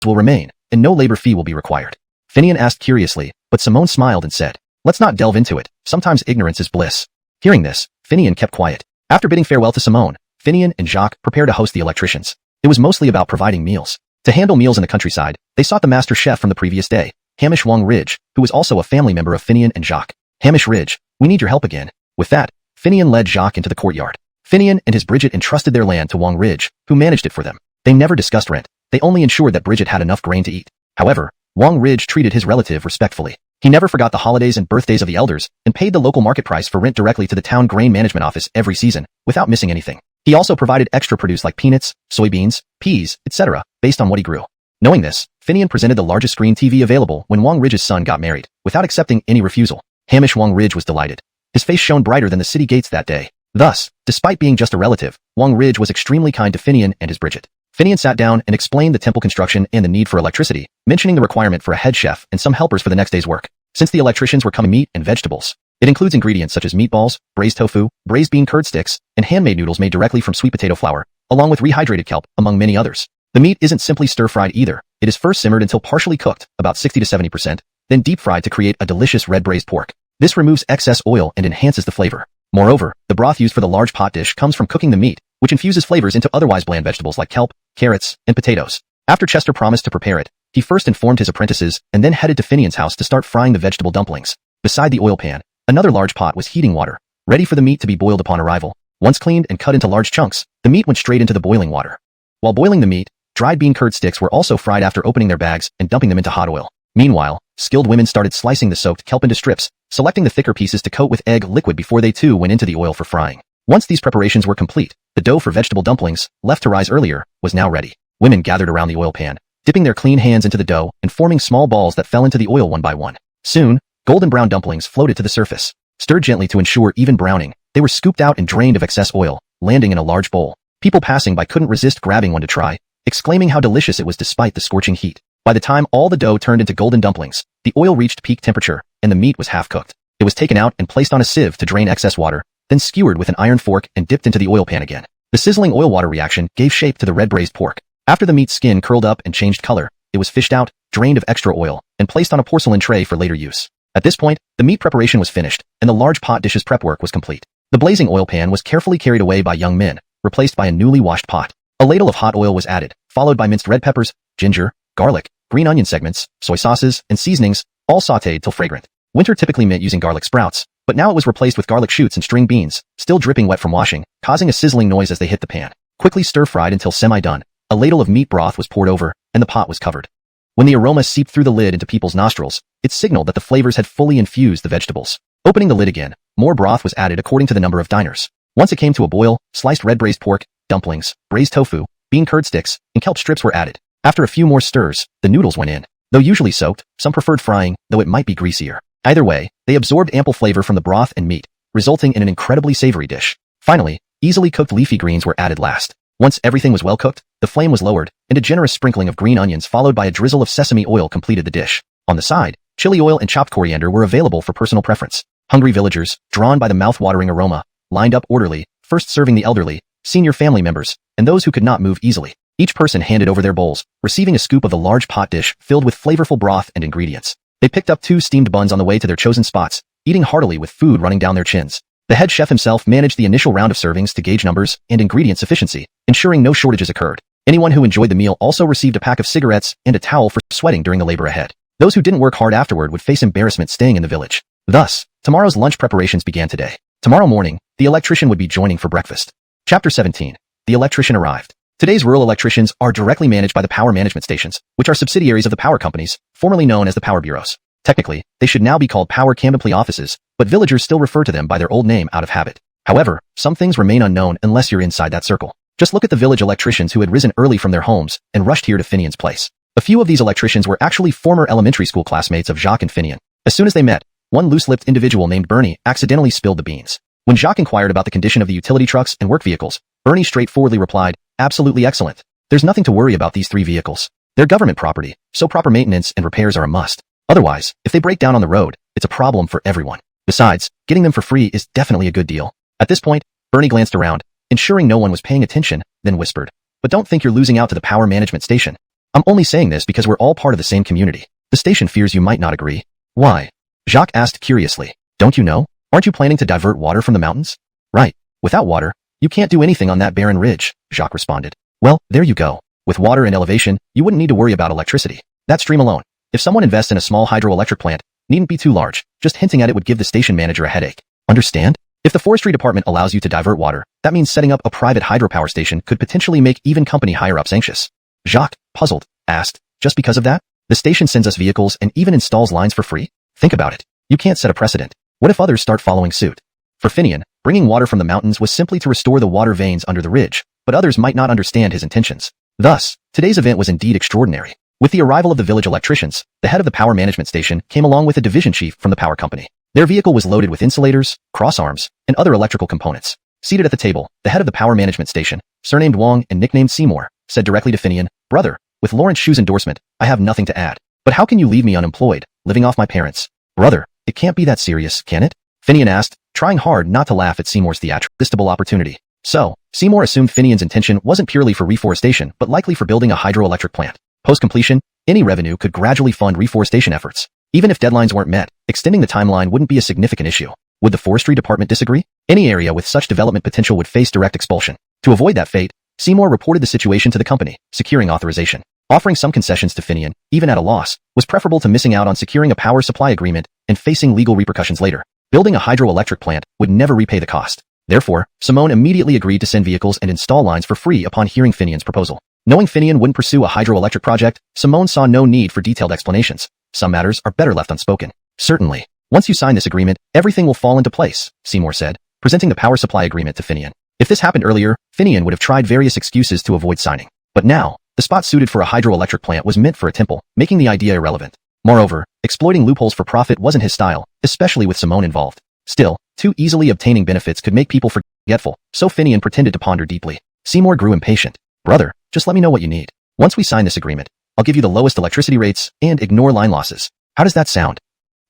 will remain, and no labor fee will be required. Finian asked curiously, but Simone smiled and said, let's not delve into it. Sometimes ignorance is bliss. Hearing this, Finian kept quiet. After bidding farewell to Simone, Finian and Jacques prepared to host the electricians. It was mostly about providing meals. To handle meals in the countryside, they sought the master chef from the previous day, Hamish Wang Ridge, who was also a family member of Finian and Jacques. Hamish Ridge, we need your help again. With that, Finian led Jacques into the courtyard. Finian and his Bridget entrusted their land to Wang Ridge, who managed it for them. They never discussed rent. They only ensured that Bridget had enough grain to eat. However, Wang Ridge treated his relative respectfully. He never forgot the holidays and birthdays of the elders, and paid the local market price for rent directly to the town grain management office every season, without missing anything. He also provided extra produce like peanuts, soybeans, peas, etc., based on what he grew. Knowing this, Finian presented the largest screen TV available when Wang Ridge's son got married, without accepting any refusal. Hamish Wang Ridge was delighted. His face shone brighter than the city gates that day. Thus, despite being just a relative, Wang Ridge was extremely kind to Finian and his Bridget. Finian sat down and explained the temple construction and the need for electricity, mentioning the requirement for a head chef and some helpers for the next day's work. Since the electricians were coming meat and vegetables, it includes ingredients such as meatballs, braised tofu, braised bean curd sticks, and handmade noodles made directly from sweet potato flour, along with rehydrated kelp, among many others. The meat isn't simply stir-fried either. It is first simmered until partially cooked, about 60 to 70%, then deep-fried to create a delicious red braised pork. This removes excess oil and enhances the flavor. Moreover, the broth used for the large pot dish comes from cooking the meat, which infuses flavors into otherwise bland vegetables like kelp, carrots, and potatoes. After Chester promised to prepare it, he first informed his apprentices and then headed to Finian's house to start frying the vegetable dumplings. Beside the oil pan, Another large pot was heating water, ready for the meat to be boiled upon arrival. Once cleaned and cut into large chunks, the meat went straight into the boiling water. While boiling the meat, dried bean curd sticks were also fried after opening their bags and dumping them into hot oil. Meanwhile, skilled women started slicing the soaked kelp into strips, selecting the thicker pieces to coat with egg liquid before they too went into the oil for frying. Once these preparations were complete, the dough for vegetable dumplings, left to rise earlier, was now ready. Women gathered around the oil pan, dipping their clean hands into the dough and forming small balls that fell into the oil one by one. Soon, golden brown dumplings floated to the surface. Stirred gently to ensure even browning, they were scooped out and drained of excess oil, landing in a large bowl. People passing by couldn't resist grabbing one to try, exclaiming how delicious it was despite the scorching heat. By the time all the dough turned into golden dumplings, the oil reached peak temperature, and the meat was half cooked. It was taken out and placed on a sieve to drain excess water, then skewered with an iron fork and dipped into the oil pan again. The sizzling oil-water reaction gave shape to the red braised pork. After the meat's skin curled up and changed color, it was fished out, drained of extra oil, and placed on a porcelain tray for later use. At this point, the meat preparation was finished, and the large pot dish's prep work was complete. The blazing oil pan was carefully carried away by young men, replaced by a newly washed pot. A ladle of hot oil was added, followed by minced red peppers, ginger, garlic, green onion segments, soy sauces, and seasonings, all sautéed till fragrant. Winter typically meant using garlic sprouts, but now it was replaced with garlic shoots and string beans, still dripping wet from washing, causing a sizzling noise as they hit the pan. Quickly stir-fried until semi-done, a ladle of meat broth was poured over, and the pot was covered. When the aroma seeped through the lid into people's nostrils, it signaled that the flavors had fully infused the vegetables. Opening the lid again, more broth was added according to the number of diners. Once it came to a boil, sliced red braised pork, dumplings, braised tofu, bean curd sticks, and kelp strips were added. After a few more stirs, the noodles went in. Though usually soaked, some preferred frying, though it might be greasier. Either way, they absorbed ample flavor from the broth and meat, resulting in an incredibly savory dish. Finally, easily cooked leafy greens were added last. Once everything was well cooked, the flame was lowered, and a generous sprinkling of green onions followed by a drizzle of sesame oil completed the dish. On the side, chili oil and chopped coriander were available for personal preference. Hungry villagers, drawn by the mouth-watering aroma, lined up orderly, first serving the elderly, senior family members, and those who could not move easily. Each person handed over their bowls, receiving a scoop of the large pot dish filled with flavorful broth and ingredients. They picked up 2 steamed buns on the way to their chosen spots, eating heartily with food running down their chins. The head chef himself managed the initial round of servings to gauge numbers and ingredient sufficiency, ensuring no shortages occurred. Anyone who enjoyed the meal also received a pack of cigarettes and a towel for sweating during the labor ahead. Those who didn't work hard afterward would face embarrassment staying in the village. Thus, tomorrow's lunch preparations began today. Tomorrow morning, the electrician would be joining for breakfast. Chapter 17. The electrician arrived. Today's rural electricians are directly managed by the power management stations, which are subsidiaries of the power companies, formerly known as the power bureaus. Technically, they should now be called power canoply offices, but villagers still refer to them by their old name out of habit. However, some things remain unknown unless you're inside that circle. Just look at the village electricians who had risen early from their homes and rushed here to Finian's place. A few of these electricians were actually former elementary school classmates of Jacques and Finian. As soon as they met, one loose-lipped individual named Bernie accidentally spilled the beans. When Jacques inquired about the condition of the utility trucks and work vehicles, Bernie straightforwardly replied, "Absolutely excellent. There's nothing to worry about these 3 vehicles. They're government property, so proper maintenance and repairs are a must. Otherwise, if they break down on the road, it's a problem for everyone. Besides, getting them for free is definitely a good deal." At this point, Bernie glanced around, ensuring no one was paying attention, then whispered, "But don't think you're losing out to the power management station. I'm only saying this because we're all part of the same community. The station fears you might not agree." "Why?" Jacques asked curiously. "Don't you know? Aren't you planning to divert water from the mountains?" "Right. Without water, you can't do anything on that barren ridge," Jacques responded. "Well, there you go. With water and elevation, you wouldn't need to worry about electricity. That stream alone. If someone invests in a small hydroelectric plant, needn't be too large. Just hinting at it would give the station manager a headache. Understand? If the forestry department allows you to divert water, that means setting up a private hydropower station could potentially make even company higher-ups anxious." Jacques, puzzled, asked, "Just because of that? The station sends us vehicles and even installs lines for free? Think about it. You can't set a precedent. What if others start following suit?" For Finian, bringing water from the mountains was simply to restore the water veins under the ridge, but others might not understand his intentions. Thus, today's event was indeed extraordinary. With the arrival of the village electricians, the head of the power management station came along with a division chief from the power company. Their vehicle was loaded with insulators, crossarms, and other electrical components. Seated at the table, the head of the power management station, surnamed Wong and nicknamed Seymour, said directly to Finian, "Brother, with Lawrence Shu's endorsement, I have nothing to add. But how can you leave me unemployed, living off my parents?" "Brother, it can't be that serious, can it?" Finian asked, trying hard not to laugh at Seymour's theatrical opportunity. So, Seymour assumed Finian's intention wasn't purely for reforestation but likely for building a hydroelectric plant. Post-completion, any revenue could gradually fund reforestation efforts. Even if deadlines weren't met, extending the timeline wouldn't be a significant issue. Would the forestry department disagree? Any area with such development potential would face direct expulsion. To avoid that fate, Seymour reported the situation to the company, securing authorization. Offering some concessions to Finian, even at a loss, was preferable to missing out on securing a power supply agreement and facing legal repercussions later. Building a hydroelectric plant would never repay the cost. Therefore, Simone immediately agreed to send vehicles and install lines for free upon hearing Finian's proposal. Knowing Finian wouldn't pursue a hydroelectric project, Simone saw no need for detailed explanations. Some matters are better left unspoken. Certainly. Once you sign this agreement, everything will fall into place, Seymour said, presenting the power supply agreement to Finian. If this happened earlier, Finian would have tried various excuses to avoid signing. But now, the spot suited for a hydroelectric plant was meant for a temple, making the idea irrelevant. Moreover, exploiting loopholes for profit wasn't his style, especially with Simone involved. Still, too easily obtaining benefits could make people forgetful, so Finian pretended to ponder deeply. Seymour grew impatient. Brother, just let me know what you need. Once we sign this agreement, I'll give you the lowest electricity rates and ignore line losses. How does that sound?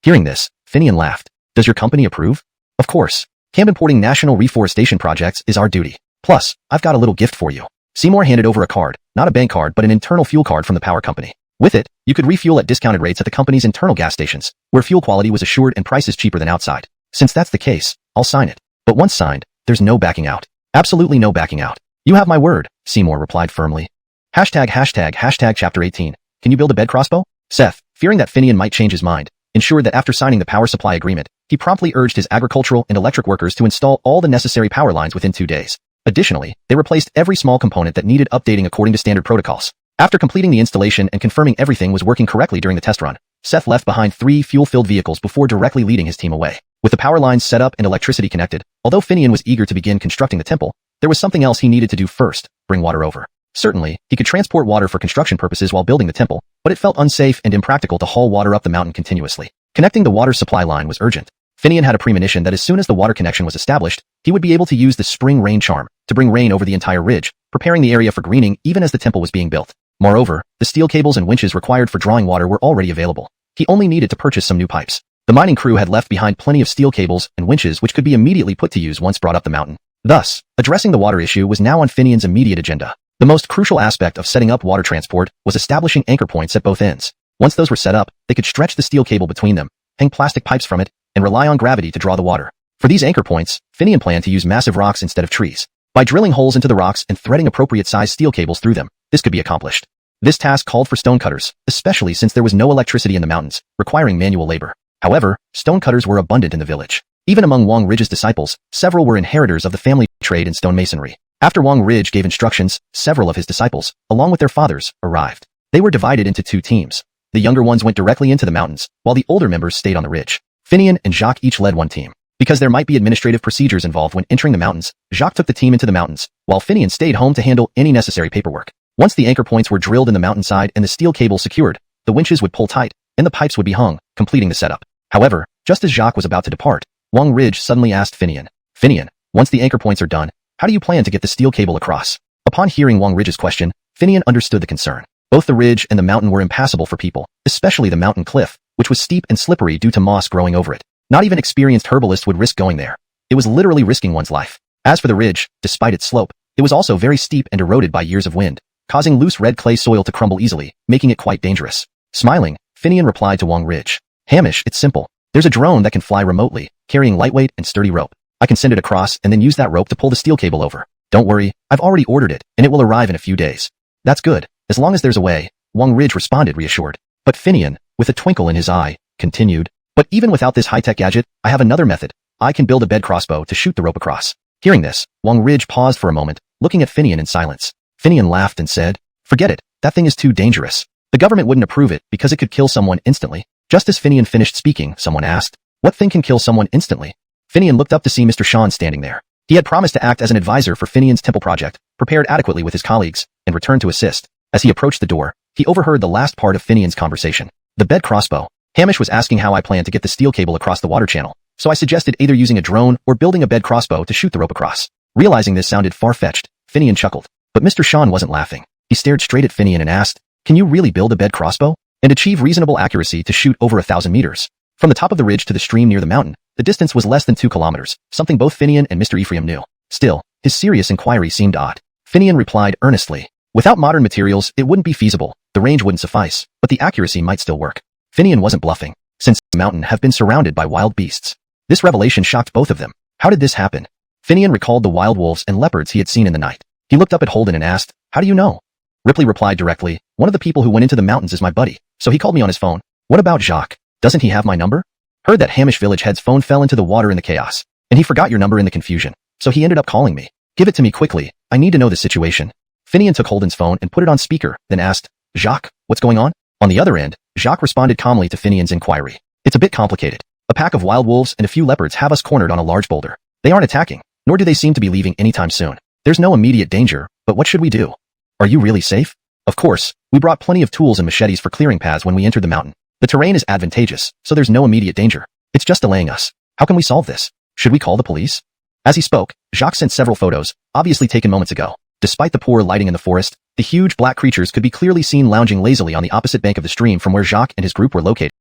Hearing this, Finian laughed. Does your company approve? Of course. Camp importing national reforestation projects is our duty. Plus, I've got a little gift for you. Seymour handed over a card, not a bank card but an internal fuel card from the power company. With it, you could refuel at discounted rates at the company's internal gas stations, where fuel quality was assured and prices cheaper than outside. Since that's the case, I'll sign it. But once signed, there's no backing out. Absolutely no backing out. You have my word, Seymour replied firmly. Hashtag chapter 18. Can you build a bed crossbow? Seth, fearing that Finian might change his mind, ensured that after signing the power supply agreement, he promptly urged his agricultural and electric workers to install all the necessary power lines within 2 days. Additionally, they replaced every small component that needed updating according to standard protocols. After completing the installation and confirming everything was working correctly during the test run, Seth left behind 3 fuel-filled vehicles before directly leading his team away. With the power lines set up and electricity connected, although Finian was eager to begin constructing the temple, there was something else he needed to do first: bring water over. Certainly, he could transport water for construction purposes while building the temple, but it felt unsafe and impractical to haul water up the mountain continuously. Connecting the water supply line was urgent. Finian had a premonition that as soon as the water connection was established, he would be able to use the spring rain charm to bring rain over the entire ridge, preparing the area for greening even as the temple was being built. Moreover, the steel cables and winches required for drawing water were already available. He only needed to purchase some new pipes. The mining crew had left behind plenty of steel cables and winches which could be immediately put to use once brought up the mountain. Thus, addressing the water issue was now on Finian's immediate agenda. The most crucial aspect of setting up water transport was establishing anchor points at both ends. Once those were set up, they could stretch the steel cable between them, hang plastic pipes from it, and rely on gravity to draw the water. For these anchor points, Finian planned to use massive rocks instead of trees. By drilling holes into the rocks and threading appropriate-sized steel cables through them, this could be accomplished. This task called for stonecutters, especially since there was no electricity in the mountains, requiring manual labor. However, stonecutters were abundant in the village. Even among Wang Ridge's disciples, several were inheritors of the family trade in stonemasonry. After Wang Ridge gave instructions, several of his disciples, along with their fathers, arrived. They were divided into 2 teams. The younger ones went directly into the mountains, while the older members stayed on the ridge. Finian and Jacques each led one team. Because there might be administrative procedures involved when entering the mountains, Jacques took the team into the mountains, while Finian stayed home to handle any necessary paperwork. Once the anchor points were drilled in the mountainside and the steel cable secured, the winches would pull tight, and the pipes would be hung, completing the setup. However, just as Jacques was about to depart, Wang Ridge suddenly asked Finian, once the anchor points are done, how do you plan to get the steel cable across? Upon hearing Wang Ridge's question, Finian understood the concern. Both the ridge and the mountain were impassable for people, especially the mountain cliff, which was steep and slippery due to moss growing over it. Not even experienced herbalists would risk going there. It was literally risking one's life. As for the ridge, despite its slope, it was also very steep and eroded by years of wind, causing loose red clay soil to crumble easily, making it quite dangerous. Smiling, Finian replied to Wang Ridge, Hamish, it's simple. There's a drone that can fly remotely, carrying lightweight and sturdy rope. I can send it across and then use that rope to pull the steel cable over. Don't worry, I've already ordered it, and it will arrive in a few days. That's good, as long as there's a way, Wang Ridge responded reassured. But Finian, with a twinkle in his eye, continued, but even without this high-tech gadget, I have another method. I can build a bed crossbow to shoot the rope across. Hearing this, Wang Ridge paused for a moment, looking at Finian in silence. Finian laughed and said, forget it, that thing is too dangerous. The government wouldn't approve it because it could kill someone instantly. Just as Finian finished speaking, someone asked, what thing can kill someone instantly? Finian looked up to see Mr. Sean standing there. He had promised to act as an advisor for Finian's temple project, prepared adequately with his colleagues, and returned to assist. As he approached the door, he overheard the last part of Finian's conversation. The bed crossbow. Hamish was asking how I planned to get the steel cable across the water channel, so I suggested either using a drone or building a bed crossbow to shoot the rope across. Realizing this sounded far-fetched, Finian chuckled. But Mr. Sean wasn't laughing. He stared straight at Finian and asked, can you really build a bed crossbow? And achieve reasonable accuracy to shoot over 1,000 meters? From the top of the ridge to the stream near the mountain, the distance was less than 2 kilometers, something both Finian and Mr. Ephraim knew. Still, his serious inquiry seemed odd. Finian replied earnestly, without modern materials, it wouldn't be feasible. The range wouldn't suffice, but the accuracy might still work. Finian wasn't bluffing, since the mountain have been surrounded by wild beasts. This revelation shocked both of them. How did this happen? Finian recalled the wild wolves and leopards he had seen in the night. He looked up at Holden and asked, how do you know? Ripley replied directly, one of the people who went into the mountains is my buddy, so he called me on his phone. What about Jacques? Doesn't he have my number? Heard that Hamish village head's phone fell into the water in the chaos, and he forgot your number in the confusion, so he ended up calling me. Give it to me quickly, I need to know the situation. Finian took Holden's phone and put it on speaker, then asked, Jacques, what's going on? On the other end, Jacques responded calmly to Finian's inquiry. It's a bit complicated. A pack of wild wolves and a few leopards have us cornered on a large boulder. They aren't attacking, nor do they seem to be leaving anytime soon. There's no immediate danger, but what should we do? Are you really safe? Of course, we brought plenty of tools and machetes for clearing paths when we entered the mountain. The terrain is advantageous, so there's no immediate danger. It's just delaying us. How can we solve this? Should we call the police? As he spoke, Jacques sent several photos, obviously taken moments ago. Despite the poor lighting in the forest, the huge black creatures could be clearly seen lounging lazily on the opposite bank of the stream from where Jacques and his group were located.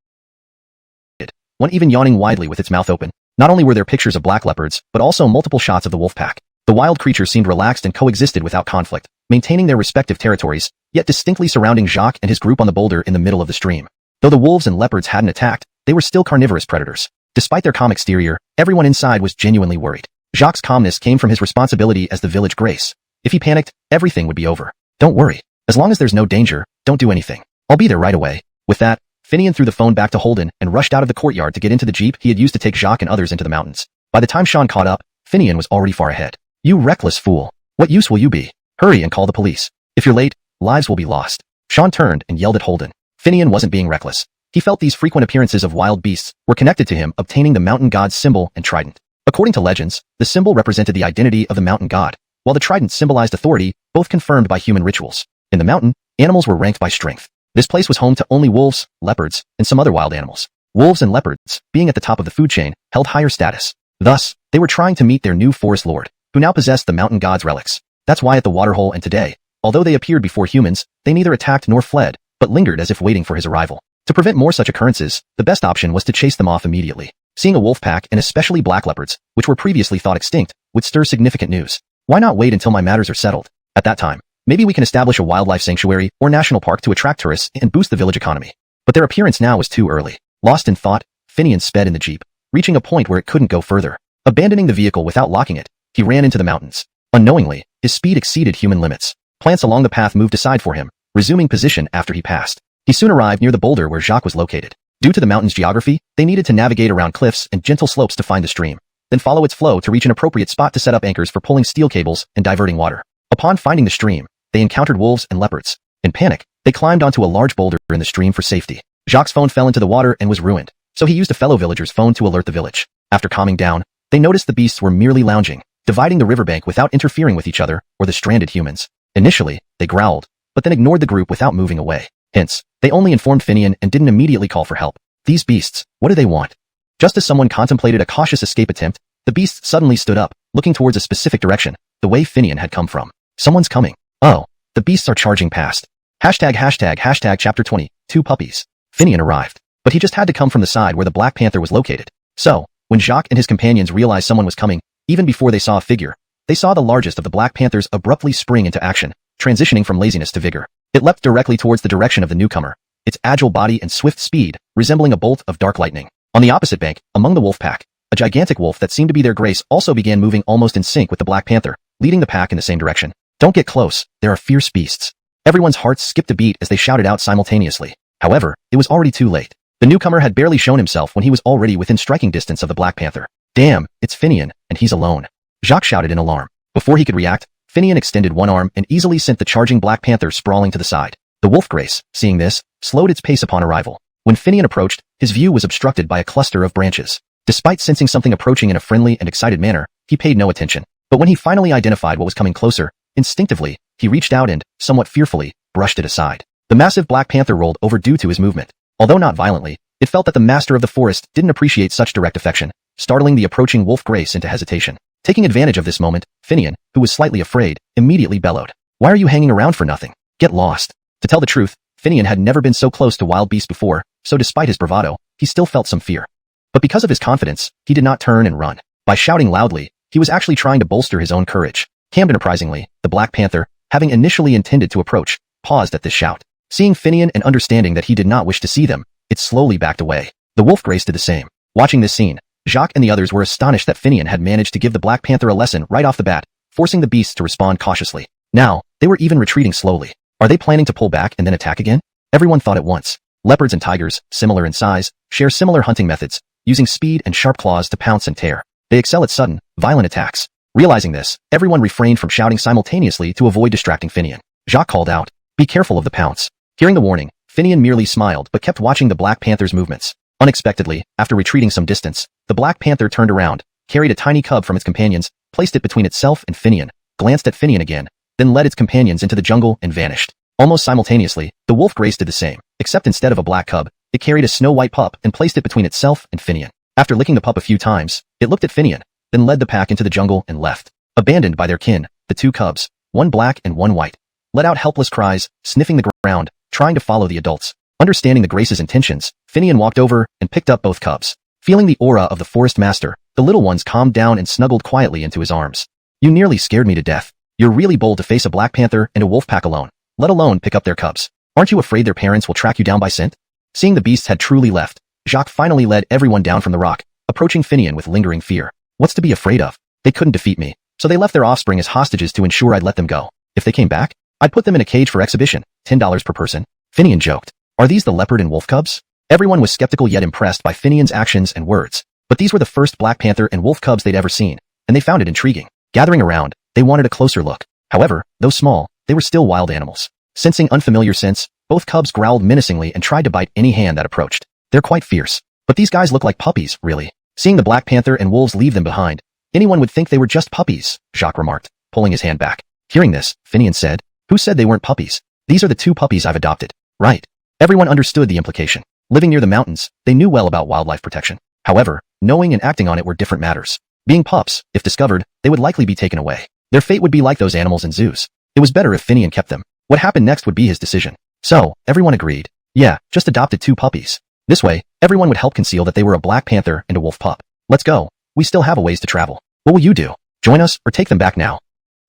One even yawning widely with its mouth open. Not only were there pictures of black leopards, but also multiple shots of the wolf pack. The wild creatures seemed relaxed and coexisted without conflict, maintaining their respective territories, yet distinctly surrounding Jacques and his group on the boulder in the middle of the stream. Though the wolves and leopards hadn't attacked, they were still carnivorous predators. Despite their calm exterior, everyone inside was genuinely worried. Jacques' calmness came from his responsibility as the village grace. If he panicked, everything would be over. Don't worry. As long as there's no danger, don't do anything. I'll be there right away. With that, Finian threw the phone back to Holden and rushed out of the courtyard to get into the jeep he had used to take Jacques and others into the mountains. By the time Sean caught up, Finian was already far ahead. You reckless fool. What use will you be? Hurry and call the police. If you're late, lives will be lost. Sean turned and yelled at Holden. Finian wasn't being reckless. He felt these frequent appearances of wild beasts were connected to him obtaining the mountain god's symbol and trident. According to legends, the symbol represented the identity of the mountain god, while the trident symbolized authority, both confirmed by human rituals. In the mountain, animals were ranked by strength. This place was home to only wolves, leopards, and some other wild animals. Wolves and leopards, being at the top of the food chain, held higher status. Thus, they were trying to meet their new forest lord, who now possessed the mountain god's relics. That's why at the waterhole and today, although they appeared before humans, they neither attacked nor fled, but lingered as if waiting for his arrival. To prevent more such occurrences, the best option was to chase them off immediately. Seeing a wolf pack and especially black leopards, which were previously thought extinct, would stir significant news. Why not wait until my matters are settled? At that time, maybe we can establish a wildlife sanctuary or national park to attract tourists and boost the village economy. But their appearance now was too early. Lost in thought, Finian sped in the jeep, reaching a point where it couldn't go further. Abandoning the vehicle without locking it, he ran into the mountains. Unknowingly, his speed exceeded human limits. Plants along the path moved aside for him, resuming position after he passed. He soon arrived near the boulder where Jacques was located. Due to the mountain's geography, they needed to navigate around cliffs and gentle slopes to find the stream, then follow its flow to reach an appropriate spot to set up anchors for pulling steel cables and diverting water. Upon finding the stream, they encountered wolves and leopards. In panic, they climbed onto a large boulder in the stream for safety. Jacques' phone fell into the water and was ruined, so he used a fellow villager's phone to alert the village. After calming down, they noticed the beasts were merely lounging, dividing the riverbank without interfering with each other or the stranded humans. Initially, they growled, but then ignored the group without moving away. Hence, they only informed Finian and didn't immediately call for help. These beasts, what do they want? Just as someone contemplated a cautious escape attempt, the beasts suddenly stood up, looking towards a specific direction, the way Finian had come from. Someone's coming. Oh, the beasts are charging past. Hashtag chapter 20, 2 puppies. Finian arrived, but he just had to come from the side where the Black Panther was located. So, when Jacques and his companions realized someone was coming, even before they saw a figure, they saw the largest of the Black Panthers abruptly spring into action, transitioning from laziness to vigor. It leapt directly towards the direction of the newcomer, its agile body and swift speed resembling a bolt of dark lightning. On the opposite bank, among the wolf pack, a gigantic wolf that seemed to be their grace also began moving almost in sync with the Black Panther, leading the pack in the same direction. Don't get close, there are fierce beasts. Everyone's hearts skipped a beat as they shouted out simultaneously. However, it was already too late. The newcomer had barely shown himself when he was already within striking distance of the Black Panther. Damn, it's Finian, and he's alone. Jacques shouted in alarm. Before he could react, Finian extended one arm and easily sent the charging Black Panther sprawling to the side. The wolf grace, seeing this, slowed its pace upon arrival. When Finian approached, his view was obstructed by a cluster of branches. Despite sensing something approaching in a friendly and excited manner, he paid no attention. But when he finally identified what was coming closer, instinctively, he reached out and, somewhat fearfully, brushed it aside. The massive Black Panther rolled over due to his movement. Although not violently, it felt that the master of the forest didn't appreciate such direct affection, startling the approaching wolf grace into hesitation. Taking advantage of this moment, Finian, who was slightly afraid, immediately bellowed. Why are you hanging around for nothing? Get lost. To tell the truth, Finian had never been so close to wild beasts before, so despite his bravado, he still felt some fear. But because of his confidence, he did not turn and run. By shouting loudly, he was actually trying to bolster his own courage. Enterprisingly, the Black Panther, having initially intended to approach, paused at this shout. Seeing Finian and understanding that he did not wish to see them, it slowly backed away. The wolf grace did the same. Watching this scene, Jacques and the others were astonished that Finian had managed to give the Black Panther a lesson right off the bat, forcing the beasts to respond cautiously. Now, they were even retreating slowly. Are they planning to pull back and then attack again? Everyone thought at once. Leopards and tigers, similar in size, share similar hunting methods, using speed and sharp claws to pounce and tear. They excel at sudden, violent attacks. Realizing this, everyone refrained from shouting simultaneously to avoid distracting Finian. Jacques called out, "Be careful of the pounce." Hearing the warning, Finian merely smiled but kept watching the Black Panther's movements. Unexpectedly, after retreating some distance, the Black Panther turned around, carried a tiny cub from its companions, placed it between itself and Finian, glanced at Finian again, then led its companions into the jungle and vanished. Almost simultaneously, the wolf Grace did the same, except instead of a black cub, it carried a snow-white pup and placed it between itself and Finian. After licking the pup a few times, it looked at Finian, then led the pack into the jungle and left. Abandoned by their kin, the two cubs, one black and one white, let out helpless cries, sniffing the ground, trying to follow the adults. Understanding the Grace's intentions, Finian walked over and picked up both cubs. Feeling the aura of the forest master, the little ones calmed down and snuggled quietly into his arms. "You nearly scared me to death. You're really bold to face a Black Panther and a wolf pack alone, let alone pick up their cubs. Aren't you afraid their parents will track you down by scent?" Seeing the beasts had truly left, Jacques finally led everyone down from the rock, approaching Finian with lingering fear. "What's to be afraid of? They couldn't defeat me, so they left their offspring as hostages to ensure I'd let them go. If they came back, I'd put them in a cage for exhibition, $10 per person." Finian joked. "Are these the leopard and wolf cubs?" Everyone was skeptical yet impressed by Finian's actions and words. But these were the first Black Panther and wolf cubs they'd ever seen, and they found it intriguing. Gathering around, they wanted a closer look. However, though small, they were still wild animals. Sensing unfamiliar scents, both cubs growled menacingly and tried to bite any hand that approached. "They're quite fierce. But these guys look like puppies, really." Seeing the Black Panther and wolves leave them behind, anyone would think they were just puppies, Jacques remarked, pulling his hand back. Hearing this, Finian said, "Who said they weren't puppies? These are the two puppies I've adopted." Right. Everyone understood the implication. Living near the mountains, they knew well about wildlife protection. However, knowing and acting on it were different matters. Being pups, if discovered, they would likely be taken away. Their fate would be like those animals in zoos. It was better if Finian kept them. What happened next would be his decision. So, everyone agreed. Yeah, just adopted two puppies. This way, everyone would help conceal that they were a Black Panther and a wolf pup. "Let's go. We still have a ways to travel. What will you do? Join us or take them back now?"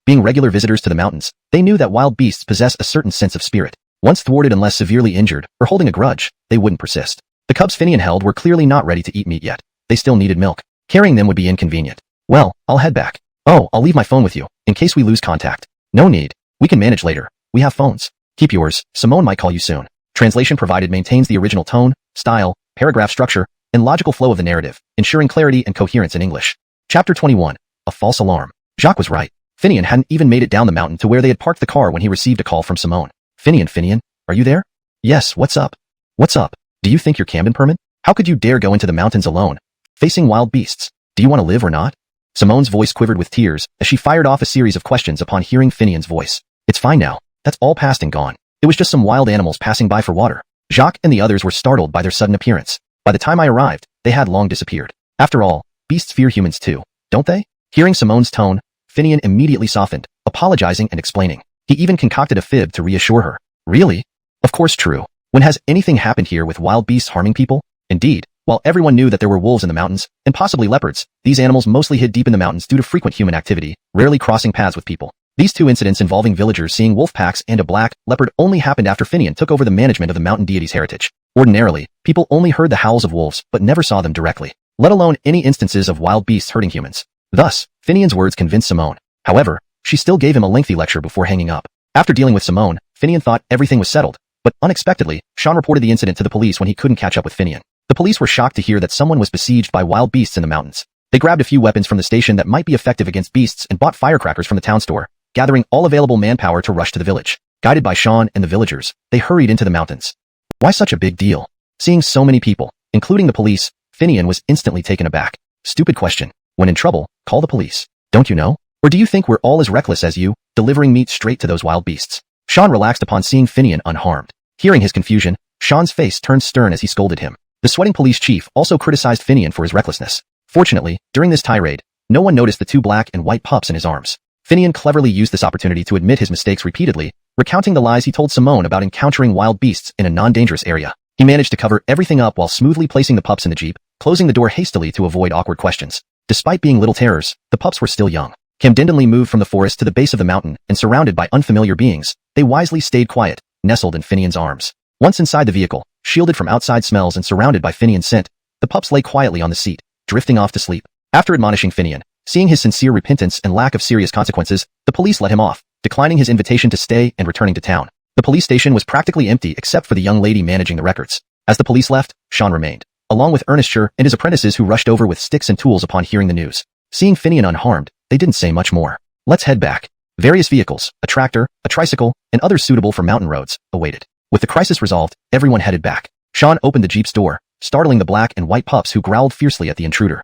Being regular visitors to the mountains, they knew that wild beasts possess a certain sense of spirit. Once thwarted unless severely injured or holding a grudge, they wouldn't persist. The cubs Finian held were clearly not ready to eat meat yet. They still needed milk. Carrying them would be inconvenient. "Well, I'll head back. Oh, I'll leave my phone with you, in case we lose contact." "No need. We can manage later. We have phones." "Keep yours. Simone might call you soon." Translation provided maintains the original tone, style, paragraph structure, and logical flow of the narrative, ensuring clarity and coherence in English. Chapter 21. A False Alarm. Jacques was right. Finian hadn't even made it down the mountain to where they had parked the car when he received a call from Simone. Finian, are you there?" "Yes, what's up?" "What's up? Do you think you're Camden permit? How could you dare go into the mountains alone, facing wild beasts? Do you want to live or not?" Simone's voice quivered with tears as she fired off a series of questions upon hearing Finian's voice. "It's fine now. That's all past and gone. It was just some wild animals passing by for water." Jacques and the others were startled by their sudden appearance. By the time I arrived, they had long disappeared. After all, beasts fear humans too, don't they? Hearing Simone's tone, Finian immediately softened, apologizing and explaining. He even concocted a fib to reassure her. "Really? Of course true. When has anything happened here with wild beasts harming people?" Indeed, while everyone knew that there were wolves in the mountains, and possibly leopards, these animals mostly hid deep in the mountains due to frequent human activity, rarely crossing paths with people. These two incidents involving villagers seeing wolf packs and a black leopard only happened after Finian took over the management of the mountain deity's heritage. Ordinarily, people only heard the howls of wolves but never saw them directly, let alone any instances of wild beasts hurting humans. Thus, Finian's words convinced Simone. However, she still gave him a lengthy lecture before hanging up. After dealing with Simone, Finian thought everything was settled, but unexpectedly, Sean reported the incident to the police when he couldn't catch up with Finian. The police were shocked to hear that someone was besieged by wild beasts in the mountains. They grabbed a few weapons from the station that might be effective against beasts and bought firecrackers from the town store, gathering all available manpower to rush to the village. Guided by Sean and the villagers, they hurried into the mountains. Why such a big deal? Seeing so many people, including the police, Finian was instantly taken aback. Stupid question. When in trouble, call the police. Don't you know? Or do you think we're all as reckless as you, delivering meat straight to those wild beasts? Sean relaxed upon seeing Finian unharmed. Hearing his confusion, Sean's face turned stern as he scolded him. The sweating police chief also criticized Finian for his recklessness. Fortunately, during this tirade, no one noticed the two black and white pups in his arms. Finian cleverly used this opportunity to admit his mistakes repeatedly, recounting the lies he told Simone about encountering wild beasts in a non-dangerous area. He managed to cover everything up while smoothly placing the pups in the jeep, closing the door hastily to avoid awkward questions. Despite being little terrors, the pups were still young. Camdendenly moved from the forest to the base of the mountain and surrounded by unfamiliar beings, they wisely stayed quiet, nestled in Finian's arms. Once inside the vehicle, shielded from outside smells and surrounded by Finian's scent, the pups lay quietly on the seat, drifting off to sleep. After admonishing Finian, seeing his sincere repentance and lack of serious consequences, the police let him off, declining his invitation to stay and returning to town. The police station was practically empty except for the young lady managing the records. As the police left, Sean remained. along with Ernestshire and his apprentices who rushed over with sticks and tools upon hearing the news. Seeing Finian unharmed, they didn't say much more. Let's head back. Various vehicles, a tractor, a tricycle, and others suitable for mountain roads, awaited. With the crisis resolved, everyone headed back. Sean opened the jeep's door, startling the black and white pups who growled fiercely at the intruder.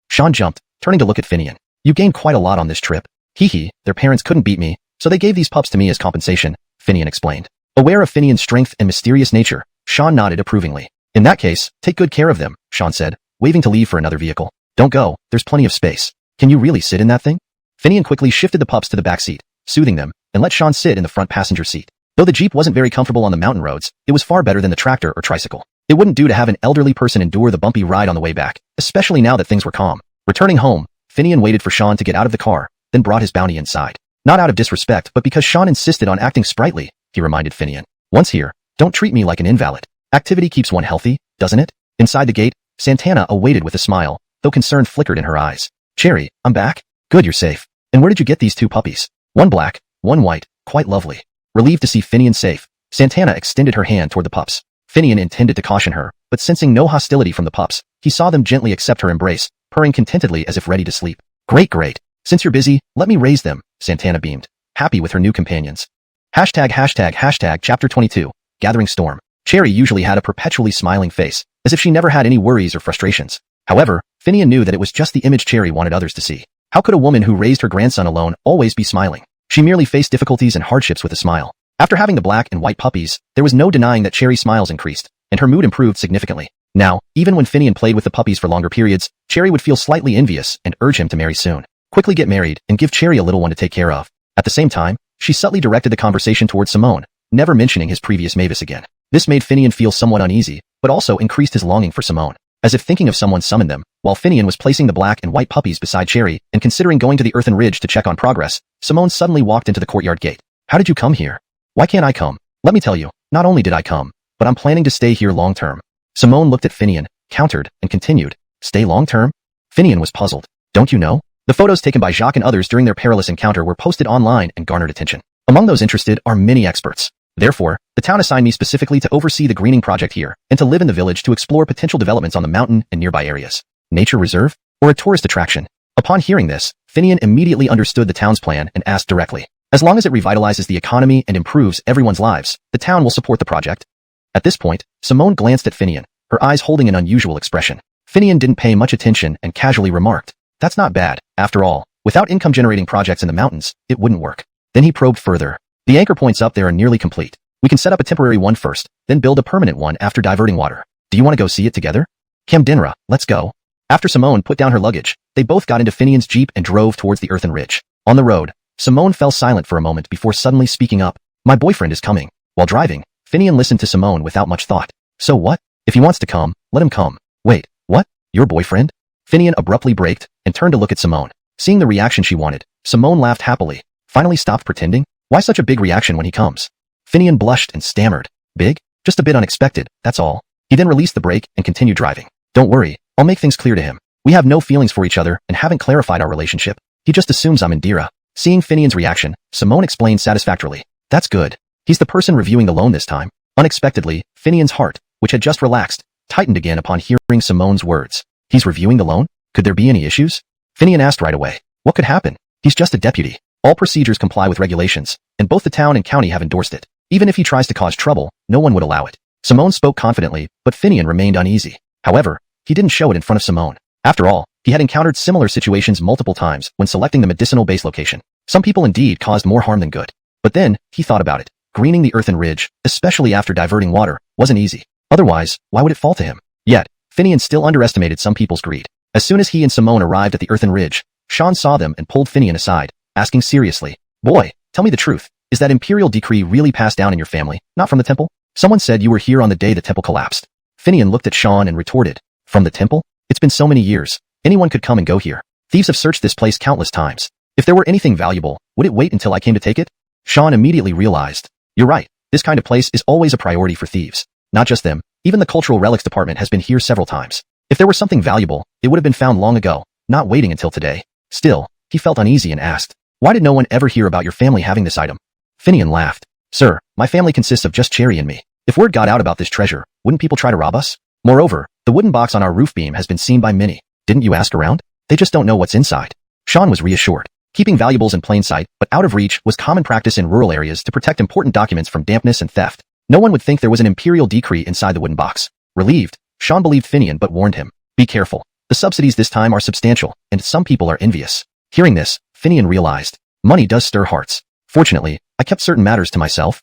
Sean jumped, turning to look at Finian. You gained quite a lot on this trip. Hee hee, their parents couldn't beat me, so they gave these pups to me as compensation, Finian explained. Aware of Finian's strength and mysterious nature, Sean nodded approvingly. In that case, take good care of them, Sean said, waving to leave for another vehicle. Don't go, there's plenty of space. Can you really sit in that thing? Finian quickly shifted the pups to the back seat, soothing them, and let Sean sit in the front passenger seat. Though the jeep wasn't very comfortable on the mountain roads, it was far better than the tractor or tricycle. It wouldn't do to have an elderly person endure the bumpy ride on the way back, especially now that things were calm. Returning home, Finian waited for Sean to get out of the car, then brought his bounty inside. Not out of disrespect, but because Sean insisted on acting sprightly, he reminded Finian. Once here, don't treat me like an invalid. Activity keeps one healthy, doesn't it? Inside the gate, Santana awaited with a smile, though concern flickered in her eyes. Cherry, I'm back? Good, you're safe. And where did you get these two puppies? One black, one white, quite lovely. Relieved to see Finian safe, Santana extended her hand toward the pups. Finian intended to caution her, but sensing no hostility from the pups, he saw them gently accept her embrace, purring contentedly as if ready to sleep. Great. Since you're busy, let me raise them, Santana beamed, happy with her new companions. ##### Chapter 22, Gathering Storm. Cherry usually had a perpetually smiling face, as if she never had any worries or frustrations. However, Finian knew that it was just the image Cherry wanted others to see. How could a woman who raised her grandson alone always be smiling? She merely faced difficulties and hardships with a smile. After having the black and white puppies, there was no denying that Cherry's smiles increased, and her mood improved significantly. Now, even when Finian played with the puppies for longer periods, Cherry would feel slightly envious and urge him to marry soon. Quickly get married and give Cherry a little one to take care of. At the same time, she subtly directed the conversation towards Simone, never mentioning his previous Mavis again. This made Finian feel somewhat uneasy, but also increased his longing for Simone. As if thinking of someone summoned them, while Finian was placing the black and white puppies beside Cherry and considering going to the earthen ridge to check on progress, Simone suddenly walked into the courtyard gate. How did you come here? Why can't I come? Let me tell you, not only did I come, but I'm planning to stay here long term. Simone looked at Finian, countered, and continued. Stay long term? Finian was puzzled. Don't you know? The photos taken by Jacques and others during their perilous encounter were posted online and garnered attention. Among those interested are many experts. Therefore, the town assigned me specifically to oversee the greening project here and to live in the village to explore potential developments on the mountain and nearby areas. Nature reserve? Or a tourist attraction? Upon hearing this, Finian immediately understood the town's plan and asked directly. As long as it revitalizes the economy and improves everyone's lives, the town will support the project. At this point, Simone glanced at Finian, her eyes holding an unusual expression. Finian didn't pay much attention and casually remarked, that's not bad. After all, without income-generating projects in the mountains, it wouldn't work. Then he probed further. The anchor points up there are nearly complete. We can set up a temporary one first, then build a permanent one after diverting water. Do you want to go see it together? Camdenra, let's go. After Simone put down her luggage, they both got into Finian's jeep and drove towards the earthen ridge. On the road, Simone fell silent for a moment before suddenly speaking up. My boyfriend is coming. While driving, Finian listened to Simone without much thought. So what? If he wants to come, let him come. Wait, what? Your boyfriend? Finian abruptly braked and turned to look at Simone. Seeing the reaction she wanted, Simone laughed happily, finally stopped pretending. Why such a big reaction when he comes? Finian blushed and stammered. Big? Just a bit unexpected, that's all. He then released the brake and continued driving. Don't worry, I'll make things clear to him. We have no feelings for each other and haven't clarified our relationship. He just assumes I'm Indira. Seeing Finian's reaction, Simone explained satisfactorily. That's good. He's the person reviewing the loan this time. Unexpectedly, Finian's heart, which had just relaxed, tightened again upon hearing Simone's words. He's reviewing the loan? Could there be any issues? Finian asked right away. What could happen? He's just a deputy. All procedures comply with regulations, and both the town and county have endorsed it. Even if he tries to cause trouble, no one would allow it. Simone spoke confidently, but Finian remained uneasy. However, he didn't show it in front of Simone. After all, he had encountered similar situations multiple times when selecting the medicinal base location. Some people indeed caused more harm than good. But then, he thought about it. Greening the earthen ridge, especially after diverting water, wasn't easy. Otherwise, why would it fall to him? Yet, Finian still underestimated some people's greed. As soon as he and Simone arrived at the earthen ridge, Sean saw them and pulled Finian aside, asking seriously, Boy, tell me the truth. Is that imperial decree really passed down in your family, not from the temple? Someone said you were here on the day the temple collapsed. Finian looked at Sean and retorted, From the temple? It's been so many years. Anyone could come and go here. Thieves have searched this place countless times. If there were anything valuable, would it wait until I came to take it? Sean immediately realized. You're right. This kind of place is always a priority for thieves. Not just them, even the cultural relics department has been here several times. If there was something valuable, it would have been found long ago, not waiting until today. Still, he felt uneasy and asked, Why did no one ever hear about your family having this item? Finian laughed. Sir, my family consists of just Cherry and me. If word got out about this treasure, wouldn't people try to rob us? Moreover, The wooden box on our roof beam has been seen by many. Didn't you ask around? They just don't know what's inside. Sean was reassured. Keeping valuables in plain sight, but out of reach, was common practice in rural areas to protect important documents from dampness and theft. No one would think there was an imperial decree inside the wooden box. Relieved, Sean believed Finian but warned him. Be careful. The subsidies this time are substantial, and some people are envious. Hearing this, Finian realized. Money does stir hearts. Fortunately, I kept certain matters to myself.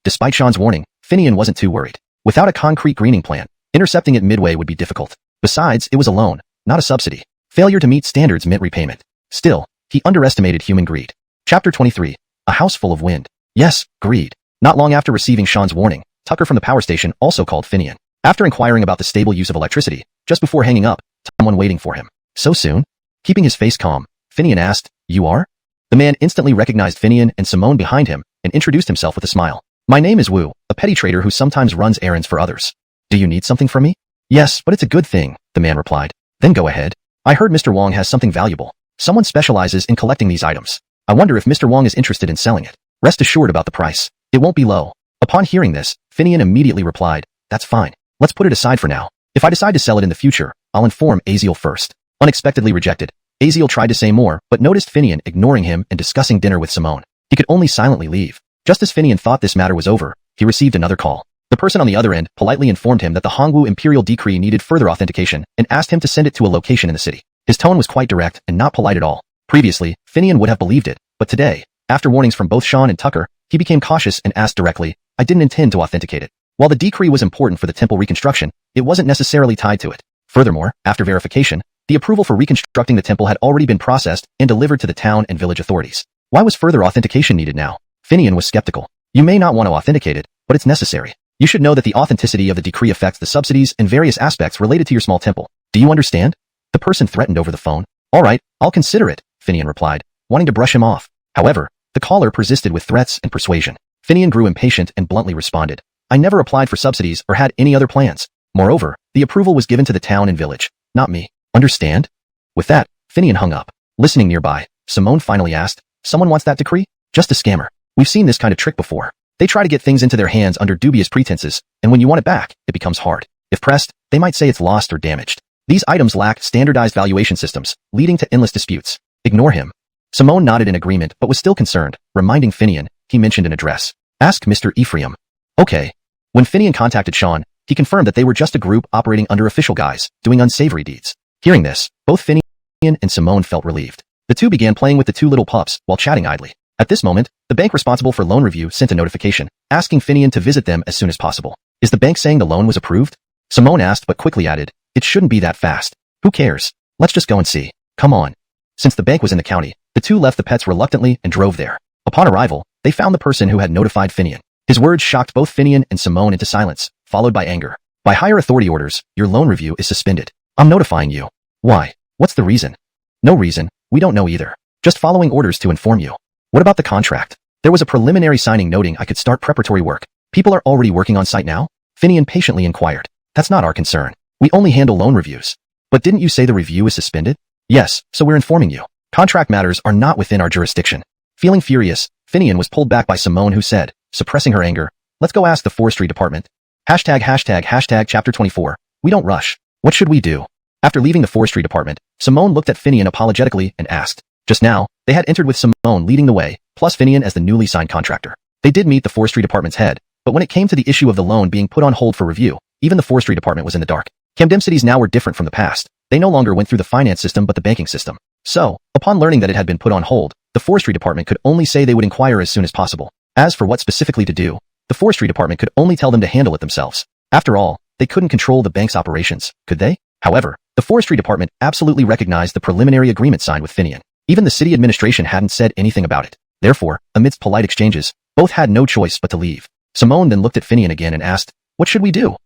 Despite Sean's warning, Finian wasn't too worried. Without a concrete greening plan, intercepting it midway would be difficult. Besides, it was a loan, not a subsidy. Failure to meet standards meant repayment. Still, he underestimated human greed. Chapter 23. A house full of wind. Yes, greed. Not long after receiving Sean's warning, Tucker from the power station also called Finian. After inquiring about the stable use of electricity, just before hanging up, someone waiting for him. So soon? Keeping his face calm, Finian asked, "You are?" The man instantly recognized Finian and Simone behind him and introduced himself with a smile. "My name is Wu, a petty trader who sometimes runs errands for others. Do you need something from me?" "Yes, but it's a good thing," the man replied. "Then go ahead. I heard Mr. Wong has something valuable. Someone specializes in collecting these items. I wonder if Mr. Wong is interested in selling it. Rest assured about the price. It won't be low." Upon hearing this, Finian immediately replied, "That's fine. Let's put it aside for now. If I decide to sell it in the future, I'll inform Aziel first." Unexpectedly rejected, Aziel tried to say more, but noticed Finian ignoring him and discussing dinner with Simone. He could only silently leave. Just as Finian thought this matter was over, he received another call. The person on the other end politely informed him that the Hongwu Imperial Decree needed further authentication and asked him to send it to a location in the city. His tone was quite direct and not polite at all. Previously, Finian would have believed it, but today, after warnings from both Sean and Tucker, he became cautious and asked directly, "I didn't intend to authenticate it." While the decree was important for the temple reconstruction, it wasn't necessarily tied to it. Furthermore, after verification, the approval for reconstructing the temple had already been processed and delivered to the town and village authorities. Why was further authentication needed now? Finian was skeptical. You may not want to authenticate it, but it's necessary. You should know that the authenticity of the decree affects the subsidies and various aspects related to your small temple. Do you understand? The person threatened over the phone. "All right, I'll consider it," Finian replied, wanting to brush him off. However, the caller persisted with threats and persuasion. Finian grew impatient and bluntly responded, "I never applied for subsidies or had any other plans. Moreover, the approval was given to the town and village, not me. Understand?" With that, Finian hung up. Listening nearby, Simone finally asked, "Someone wants that decree?" "Just a scammer. We've seen this kind of trick before. They try to get things into their hands under dubious pretenses, and when you want it back, it becomes hard. If pressed, they might say it's lost or damaged. These items lack standardized valuation systems, leading to endless disputes. Ignore him." Simone nodded in agreement but was still concerned, reminding Finian he mentioned an address. "Ask Mr. Ephraim." Okay. When Finian contacted Sean, he confirmed that they were just a group operating under official guise, doing unsavory deeds. Hearing this, both Finian and Simone felt relieved. The two began playing with the two little pups while chatting idly. At this moment, the bank responsible for loan review sent a notification, asking Finian to visit them as soon as possible. "Is the bank saying the loan was approved?" Simone asked but quickly added, "It shouldn't be that fast. Who cares? Let's just go and see. Come on." Since the bank was in the county, the two left the pets reluctantly and drove there. Upon arrival, they found the person who had notified Finian. His words shocked both Finian and Simone into silence, followed by anger. "By higher authority orders, your loan review is suspended. I'm notifying you." "Why? What's the reason?" "No reason. We don't know either. Just following orders to inform you." "What about the contract?" "There was a preliminary signing noting I could start preparatory work. People are already working on site now?" Finian patiently inquired. "That's not our concern. We only handle loan reviews." "But didn't you say the review is suspended?" "Yes, so we're informing you. Contract matters are not within our jurisdiction." Feeling furious, Finian was pulled back by Simone who said, suppressing her anger, "Let's go ask the forestry department." Chapter 24. We don't rush. What should we do? After leaving the forestry department, Simone looked at Finian apologetically and asked. Just now, they had entered with Simone leading the way, plus Finian as the newly signed contractor. They did meet the forestry department's head, but when it came to the issue of the loan being put on hold for review, even the forestry department was in the dark. Camden cities now were different from the past. They no longer went through the finance system but the banking system. So, upon learning that it had been put on hold, the forestry department could only say they would inquire as soon as possible. As for what specifically to do, the forestry department could only tell them to handle it themselves. After all, they couldn't control the bank's operations, could they? However, the forestry department absolutely recognized the preliminary agreement signed with Finian. Even the city administration hadn't said anything about it. Therefore, amidst polite exchanges, both had no choice but to leave. Simone then looked at Finian again and asked, "What should we do?"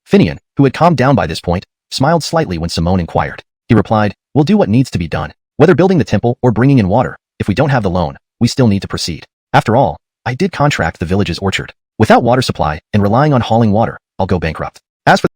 Finian, who had calmed down by this point, smiled slightly when Simone inquired. He replied, "We'll do what needs to be done. Whether building the temple or bringing in water, if we don't have the loan, we still need to proceed. After all, I did contract the village's orchard. Without water supply and relying on hauling water, I'll go bankrupt. As for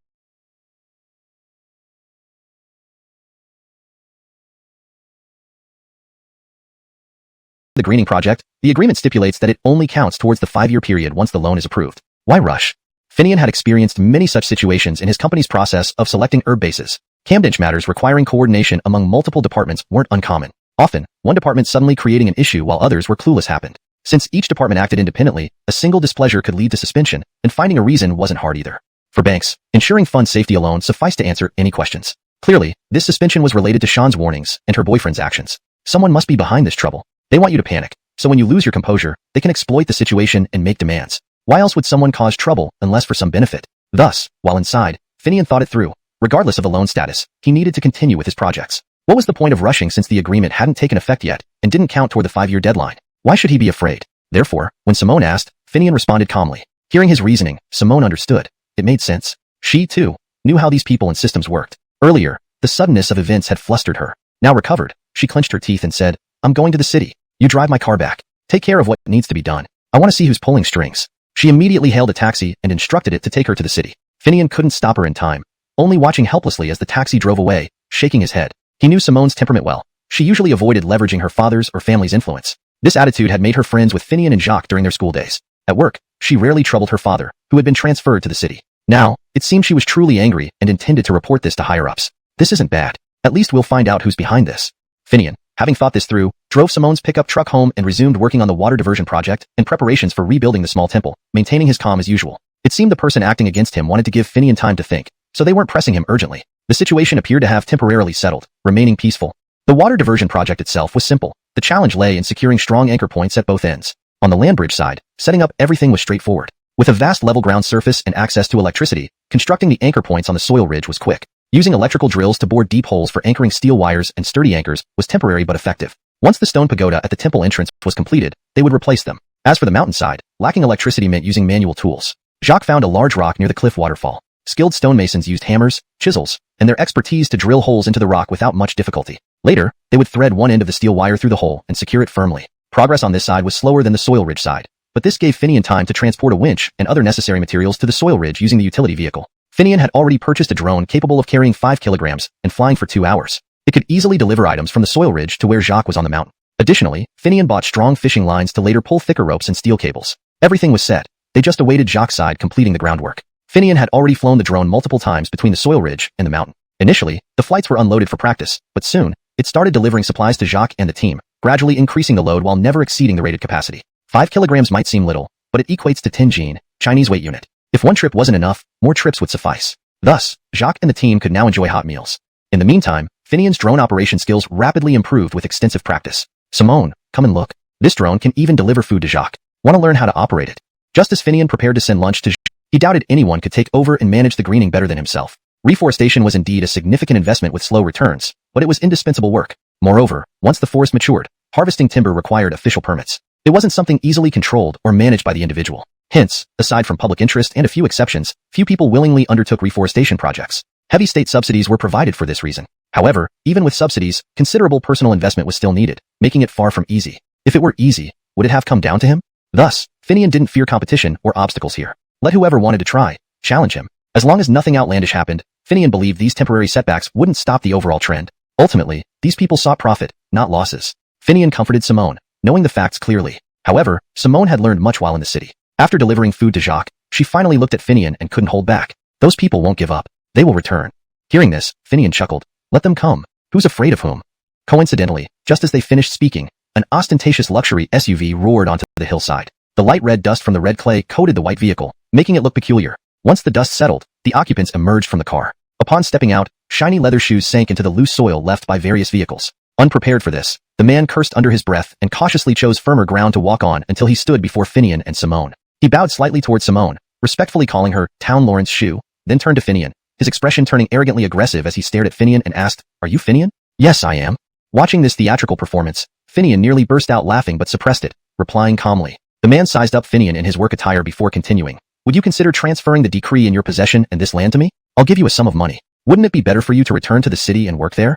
the greening project, the agreement stipulates that it only counts towards the 5-year period once the loan is approved. Why rush?" Finian had experienced many such situations in his company's process of selecting herb bases. Camdench matters requiring coordination among multiple departments weren't uncommon. Often, one department suddenly creating an issue while others were clueless happened. Since each department acted independently, a single displeasure could lead to suspension, and finding a reason wasn't hard either. For banks, ensuring fund safety alone sufficed to answer any questions. Clearly, this suspension was related to Sean's warnings and her boyfriend's actions. Someone must be behind this trouble. They want you to panic, so when you lose your composure, they can exploit the situation and make demands. Why else would someone cause trouble unless for some benefit? Thus, while inside, Finian thought it through. Regardless of the loan status, he needed to continue with his projects. What was the point of rushing since the agreement hadn't taken effect yet and didn't count toward the 5-year deadline? Why should he be afraid? Therefore, when Simone asked, Finian responded calmly. Hearing his reasoning, Simone understood. It made sense. She, too, knew how these people and systems worked. Earlier, the suddenness of events had flustered her. Now recovered, she clenched her teeth and said, I'm going to the city. You drive my car back. Take care of what needs to be done. I want to see who's pulling strings. She immediately hailed a taxi and instructed it to take her to the city. Finian couldn't stop her in time, only watching helplessly as the taxi drove away, shaking his head. He knew Simone's temperament well. She usually avoided leveraging her father's or family's influence. This attitude had made her friends with Finian and Jacques during their school days. At work, she rarely troubled her father, who had been transferred to the city. Now, it seemed she was truly angry and intended to report this to higher-ups. This isn't bad. At least we'll find out who's behind this. Finian, having thought this through, drove Simone's pickup truck home and resumed working on the water diversion project and preparations for rebuilding the small temple, maintaining his calm as usual. It seemed the person acting against him wanted to give Finian time to think, so they weren't pressing him urgently. The situation appeared to have temporarily settled, remaining peaceful. The water diversion project itself was simple. The challenge lay in securing strong anchor points at both ends. On the land bridge side, setting up everything was straightforward. With a vast level ground surface and access to electricity, constructing the anchor points on the soil ridge was quick. Using electrical drills to bore deep holes for anchoring steel wires and sturdy anchors was temporary but effective. Once the stone pagoda at the temple entrance was completed, they would replace them. As for the mountainside, lacking electricity meant using manual tools. Jacques found a large rock near the cliff waterfall. Skilled stonemasons used hammers, chisels, and their expertise to drill holes into the rock without much difficulty. Later, they would thread one end of the steel wire through the hole and secure it firmly. Progress on this side was slower than the soil ridge side, but this gave Finian time to transport a winch and other necessary materials to the soil ridge using the utility vehicle. Finian had already purchased a drone capable of carrying 5 kilograms and flying for 2 hours. It could easily deliver items from the soil ridge to where Jacques was on the mountain. Additionally, Finian bought strong fishing lines to later pull thicker ropes and steel cables. Everything was set. They just awaited Jacques' side completing the groundwork. Finian had already flown the drone multiple times between the soil ridge and the mountain. Initially, the flights were unloaded for practice, but soon, it started delivering supplies to Jacques and the team, gradually increasing the load while never exceeding the rated capacity. 5 kilograms might seem little, but it equates to 10 Gene, Chinese weight unit. If one trip wasn't enough, more trips would suffice. Thus, Jacques and the team could now enjoy hot meals. In the meantime, Finian's drone operation skills rapidly improved with extensive practice. Simone, come and look. This drone can even deliver food to Jacques. Want to learn how to operate it? Just as Finian prepared to send lunch to Jacques, he doubted anyone could take over and manage the greening better than himself. Reforestation was indeed a significant investment with slow returns, but it was indispensable work. Moreover, once the forest matured, harvesting timber required official permits. It wasn't something easily controlled or managed by the individual. Hence, aside from public interest and a few exceptions, few people willingly undertook reforestation projects. Heavy state subsidies were provided for this reason. However, even with subsidies, considerable personal investment was still needed, making it far from easy. If it were easy, would it have come down to him? Thus, Finian didn't fear competition or obstacles here. Let whoever wanted to try, challenge him. As long as nothing outlandish happened, Finian believed these temporary setbacks wouldn't stop the overall trend. Ultimately, these people sought profit, not losses. Finian comforted Simone, knowing the facts clearly. However, Simone had learned much while in the city. After delivering food to Jacques, she finally looked at Finian and couldn't hold back. Those people won't give up. They will return. Hearing this, Finian chuckled. Let them come. Who's afraid of whom? Coincidentally, just as they finished speaking, an ostentatious luxury SUV roared onto the hillside. The light red dust from the red clay coated the white vehicle, making it look peculiar. Once the dust settled, the occupants emerged from the car. Upon stepping out, shiny leather shoes sank into the loose soil left by various vehicles. Unprepared for this, the man cursed under his breath and cautiously chose firmer ground to walk on until he stood before Finian and Simone. He bowed slightly towards Simone, respectfully calling her Town Lawrence Shoe, then turned to Finian, his expression turning arrogantly aggressive as he stared at Finian and asked, Are you Finian? Yes, I am. Watching this theatrical performance, Finian nearly burst out laughing but suppressed it, replying calmly. The man sized up Finian in his work attire before continuing. Would you consider transferring the decree in your possession and this land to me? I'll give you a sum of money. Wouldn't it be better for you to return to the city and work there?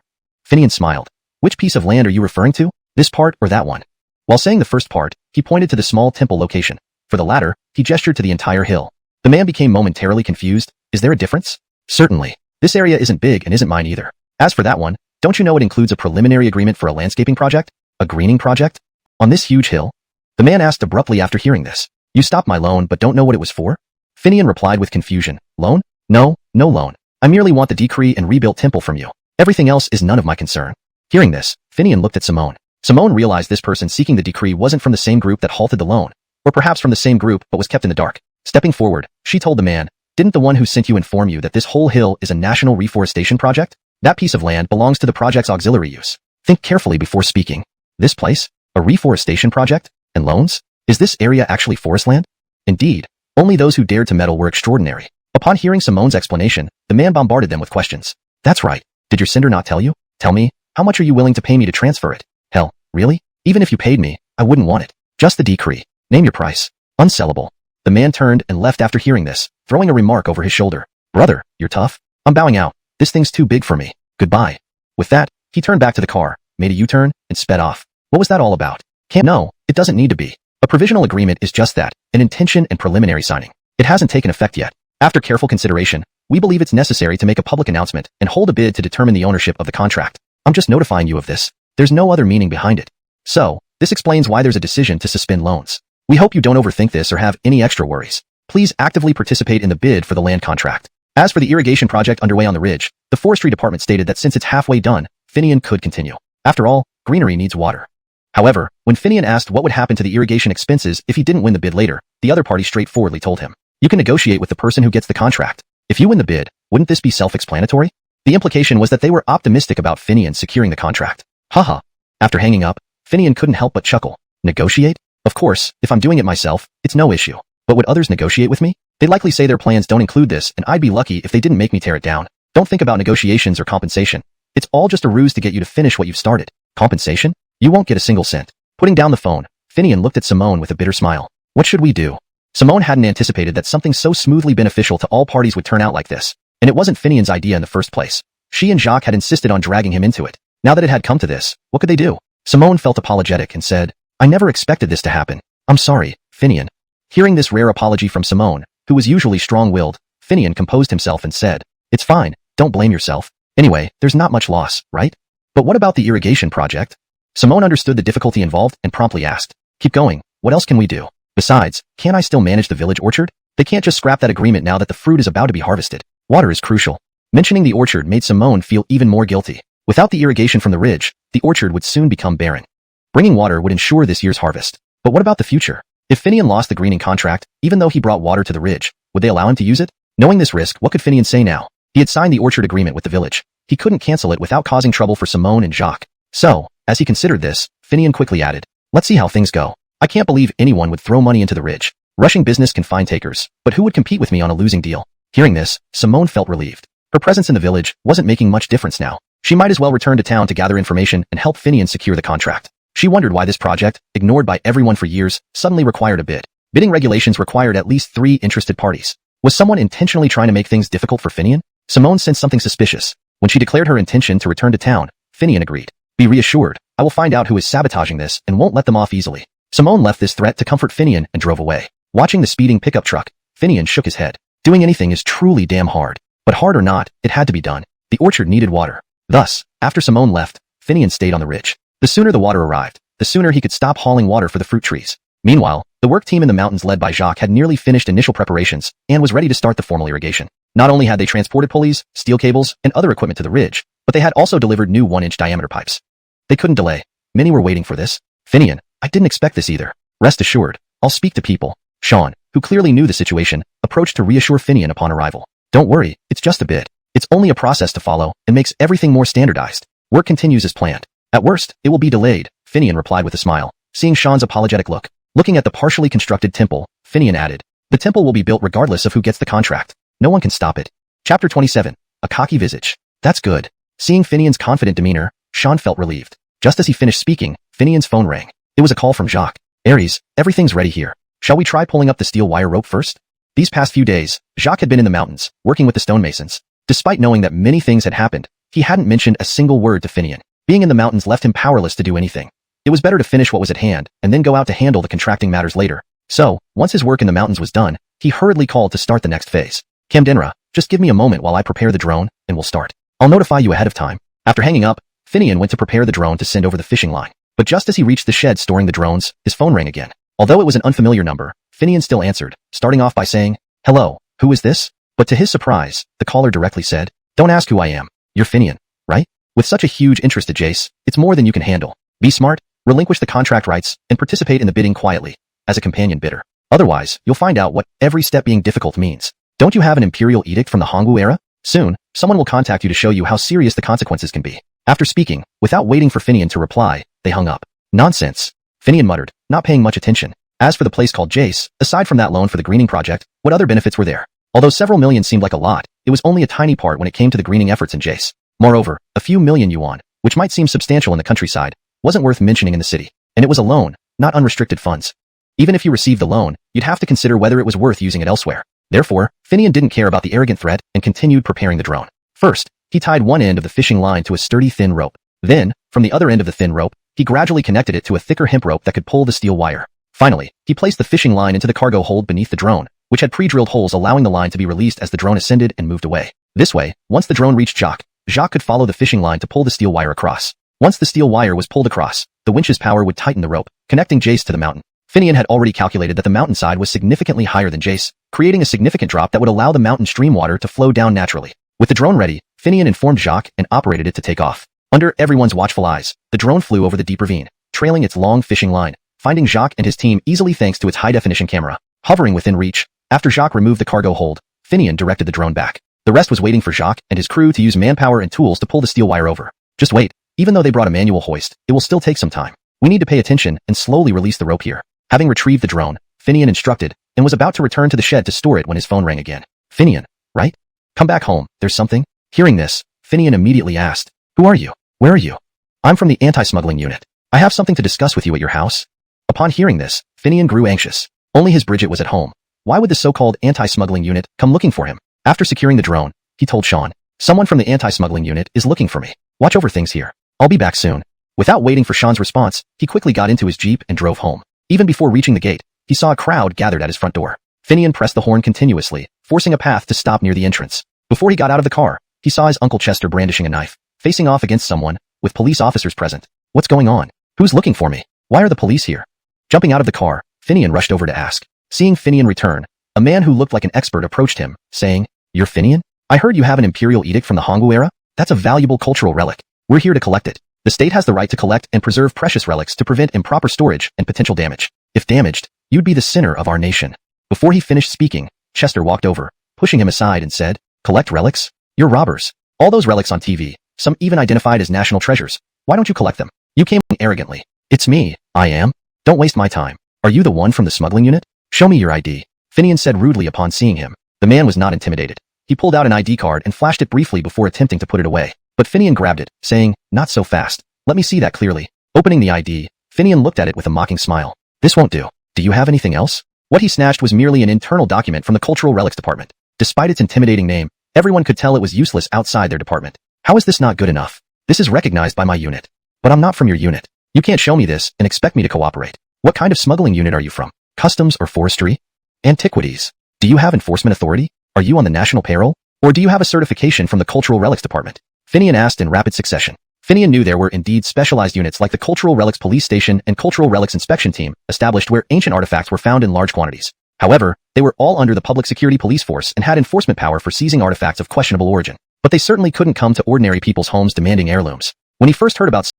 Finian smiled. Which piece of land are you referring to? This part or that one? While saying the first part, he pointed to the small temple location. For the latter, he gestured to the entire hill. The man became momentarily confused. Is there a difference? Certainly. This area isn't big and isn't mine either. As for that one, don't you know it includes a preliminary agreement for a landscaping project? A greening project? On this huge hill? The man asked abruptly after hearing this. You stopped my loan but don't know what it was for? Finian replied with confusion. Loan? No, no loan. I merely want the decree and rebuilt temple from you. Everything else is none of my concern. Hearing this, Finian looked at Simone. Simone realized this person seeking the decree wasn't from the same group that halted the loan, or perhaps from the same group but was kept in the dark. Stepping forward, she told the man, didn't the one who sent you inform you that this whole hill is a national reforestation project? That piece of land belongs to the project's auxiliary use. Think carefully before speaking. This place? A reforestation project? And loans? Is this area actually forest land? Indeed, only those who dared to meddle were extraordinary. Upon hearing Simone's explanation, the man bombarded them with questions. That's right. Did your sender not tell you? Tell me, how much are you willing to pay me to transfer it? Hell, really? Even if you paid me, I wouldn't want it. Just the decree. Name your price. Unsellable. The man turned and left after hearing this, throwing a remark over his shoulder. Brother, you're tough. I'm bowing out. This thing's too big for me. Goodbye. With that, he turned back to the car, made a U-turn, and sped off. What was that all about? No, it doesn't need to be. A provisional agreement is just that, an intention and preliminary signing. It hasn't taken effect yet. After careful consideration, we believe it's necessary to make a public announcement and hold a bid to determine the ownership of the contract. I'm just notifying you of this. There's no other meaning behind it. So, this explains why there's a decision to suspend loans. We hope you don't overthink this or have any extra worries. Please actively participate in the bid for the land contract. As for the irrigation project underway on the ridge, the forestry department stated that since it's halfway done, Finian could continue. After all, greenery needs water. However, when Finian asked what would happen to the irrigation expenses if he didn't win the bid later, the other party straightforwardly told him, you can negotiate with the person who gets the contract. If you win the bid, wouldn't this be self-explanatory? The implication was that they were optimistic about Finian securing the contract. Haha. After hanging up, Finian couldn't help but chuckle. Negotiate? Of course, if I'm doing it myself, it's no issue. But would others negotiate with me? They'd likely say their plans don't include this, and I'd be lucky if they didn't make me tear it down. Don't think about negotiations or compensation. It's all just a ruse to get you to finish what you've started. Compensation? You won't get a single cent. Putting down the phone, Finian looked at Simone with a bitter smile. What should we do? Simone hadn't anticipated that something so smoothly beneficial to all parties would turn out like this. And it wasn't Finian's idea in the first place. She and Jacques had insisted on dragging him into it. Now that it had come to this, what could they do? Simone felt apologetic and said, I never expected this to happen. I'm sorry, Finian. Hearing this rare apology from Simone, who was usually strong-willed, Finian composed himself and said, it's fine, don't blame yourself. Anyway, there's not much loss, right? But what about the irrigation project? Simone understood the difficulty involved and promptly asked, keep going, what else can we do? Besides, can't I still manage the village orchard? They can't just scrap that agreement now that the fruit is about to be harvested. Water is crucial. Mentioning the orchard made Simone feel even more guilty. Without the irrigation from the ridge, the orchard would soon become barren. Bringing water would ensure this year's harvest. But what about the future? If Finian lost the greening contract, even though he brought water to the ridge, would they allow him to use it? Knowing this risk, what could Finian say now? He had signed the orchard agreement with the village. He couldn't cancel it without causing trouble for Simone and Jacques. So, as he considered this, Finian quickly added, let's see how things go. I can't believe anyone would throw money into the ridge. Rushing business can find takers, but who would compete with me on a losing deal? Hearing this, Simone felt relieved. Her presence in the village wasn't making much difference now. She might as well return to town to gather information and help Finian secure the contract. She wondered why this project, ignored by everyone for years, suddenly required a bid. Bidding regulations required at least 3 interested parties. Was someone intentionally trying to make things difficult for Finian? Simone sensed something suspicious. When she declared her intention to return to town, Finian agreed. Be reassured, I will find out who is sabotaging this and won't let them off easily. Simone left this threat to comfort Finian and drove away. Watching the speeding pickup truck, Finian shook his head. Doing anything is truly damn hard. But hard or not, it had to be done. The orchard needed water. Thus, after Simone left, Finian stayed on the ridge. The sooner the water arrived, the sooner he could stop hauling water for the fruit trees. Meanwhile, the work team in the mountains led by Jacques had nearly finished initial preparations and was ready to start the formal irrigation. Not only had they transported pulleys, steel cables, and other equipment to the ridge, but they had also delivered new 1-inch diameter pipes. They couldn't delay. Many were waiting for this. Finian, I didn't expect this either. Rest assured, I'll speak to people. Sean, who clearly knew the situation, approached to reassure Finian upon arrival. Don't worry, it's just a bit. It's only a process to follow and makes everything more standardized. Work continues as planned. At worst, it will be delayed, Finian replied with a smile. Seeing Sean's apologetic look, looking at the partially constructed temple, Finian added, the temple will be built regardless of who gets the contract. No one can stop it. Chapter 27, a cocky visage. That's good. Seeing Finian's confident demeanor, Sean felt relieved. Just as he finished speaking, Finian's phone rang. It was a call from Jacques. Aries, everything's ready here. Shall we try pulling up the steel wire rope first? These past few days, Jacques had been in the mountains, working with the stonemasons. Despite knowing that many things had happened, he hadn't mentioned a single word to Finian. Being in the mountains left him powerless to do anything. It was better to finish what was at hand and then go out to handle the contracting matters later. So, once his work in the mountains was done, he hurriedly called to start the next phase. Camdenra, just give me a moment while I prepare the drone, and we'll start. I'll notify you ahead of time. After hanging up, Finian went to prepare the drone to send over the fishing line. But just as he reached the shed storing the drones, his phone rang again. Although it was an unfamiliar number, Finian still answered, starting off by saying, Hello, who is this? But to his surprise, the caller directly said, don't ask who I am. You're Finian, right? With such a huge interest at Jace, it's more than you can handle. Be smart, relinquish the contract rights, and participate in the bidding quietly, as a companion bidder. Otherwise, you'll find out what every step being difficult means. Don't you have an imperial edict from the Hongwu era? Soon, someone will contact you to show you how serious the consequences can be. After speaking, without waiting for Finian to reply, they hung up. Nonsense. Finian muttered, not paying much attention. As for the place called Jace, aside from that loan for the greening project, what other benefits were there? Although several million seemed like a lot, it was only a tiny part when it came to the greening efforts in Jace. Moreover, a few million yuan, which might seem substantial in the countryside, wasn't worth mentioning in the city. And it was a loan, not unrestricted funds. Even if you received the loan, you'd have to consider whether it was worth using it elsewhere. Therefore, Finian didn't care about the arrogant threat and continued preparing the drone. First, he tied one end of the fishing line to a sturdy thin rope. Then, from the other end of the thin rope, he gradually connected it to a thicker hemp rope that could pull the steel wire. Finally, he placed the fishing line into the cargo hold beneath the drone, which had pre-drilled holes allowing the line to be released as the drone ascended and moved away. This way, once the drone reached Jacques could follow the fishing line to pull the steel wire across. Once the steel wire was pulled across, the winch's power would tighten the rope, connecting Jace to the mountain. Finian had already calculated that the mountainside was significantly higher than Jace, creating a significant drop that would allow the mountain stream water to flow down naturally. With the drone ready, Finian informed Jacques and operated it to take off. Under everyone's watchful eyes, the drone flew over the deep ravine, trailing its long fishing line, finding Jacques and his team easily thanks to its high-definition camera. Hovering within reach, after Jacques removed the cargo hold, Finian directed the drone back. The rest was waiting for Jacques and his crew to use manpower and tools to pull the steel wire over. Just wait. Even though they brought a manual hoist, it will still take some time. We need to pay attention and slowly release the rope here. Having retrieved the drone, Finian instructed, and was about to return to the shed to store it when his phone rang again. Finian, right? Come back home, there's something? Hearing this, Finian immediately asked, who are you? Where are you? I'm from the anti-smuggling unit. I have something to discuss with you at your house. Upon hearing this, Finian grew anxious. Only his Bridget was at home. Why would the so-called anti-smuggling unit come looking for him? After securing the drone, he told Sean, someone from the anti-smuggling unit is looking for me. Watch over things here. I'll be back soon. Without waiting for Sean's response, he quickly got into his jeep and drove home. Even before reaching the gate, he saw a crowd gathered at his front door. Finian pressed the horn continuously, forcing a path to stop near the entrance. Before he got out of the car, he saw his Uncle Chester brandishing a knife, facing off against someone, with police officers present. What's going on? Who's looking for me? Why are the police here? Jumping out of the car, Finian rushed over to ask. Seeing Finian return, a man who looked like an expert approached him, saying, You're Finian? I heard you have an imperial edict from the Hongwu era? That's a valuable cultural relic. We're here to collect it. The state has the right to collect and preserve precious relics to prevent improper storage and potential damage. If damaged, you'd be the sinner of our nation. Before he finished speaking, Chester walked over, pushing him aside and said, Collect relics? You're robbers. All those relics on TV, some even identified as national treasures. Why don't you collect them? You came arrogantly. It's me, I am. Don't waste my time. Are you the one from the smuggling unit? Show me your ID. Finian said rudely upon seeing him. The man was not intimidated. He pulled out an ID card and flashed it briefly before attempting to put it away. But Finian grabbed it, saying, Not so fast. Let me see that clearly. Opening the ID, Finian looked at it with a mocking smile. This won't do. Do you have anything else? What he snatched was merely an internal document from the Cultural Relics Department. Despite its intimidating name, everyone could tell it was useless outside their department. How is this not good enough? This is recognized by my unit. But I'm not from your unit. You can't show me this and expect me to cooperate. What kind of smuggling unit are you from? Customs or forestry? Antiquities? Do you have enforcement authority? Are you on the national payroll? Or do you have a certification from the Cultural Relics Department? Finian asked in rapid succession. Finian knew there were indeed specialized units like the Cultural Relics Police Station and Cultural Relics Inspection Team, established where ancient artifacts were found in large quantities. However, they were all under the Public Security Police Force and had enforcement power for seizing artifacts of questionable origin. But they certainly couldn't come to ordinary people's homes demanding heirlooms. When he first heard about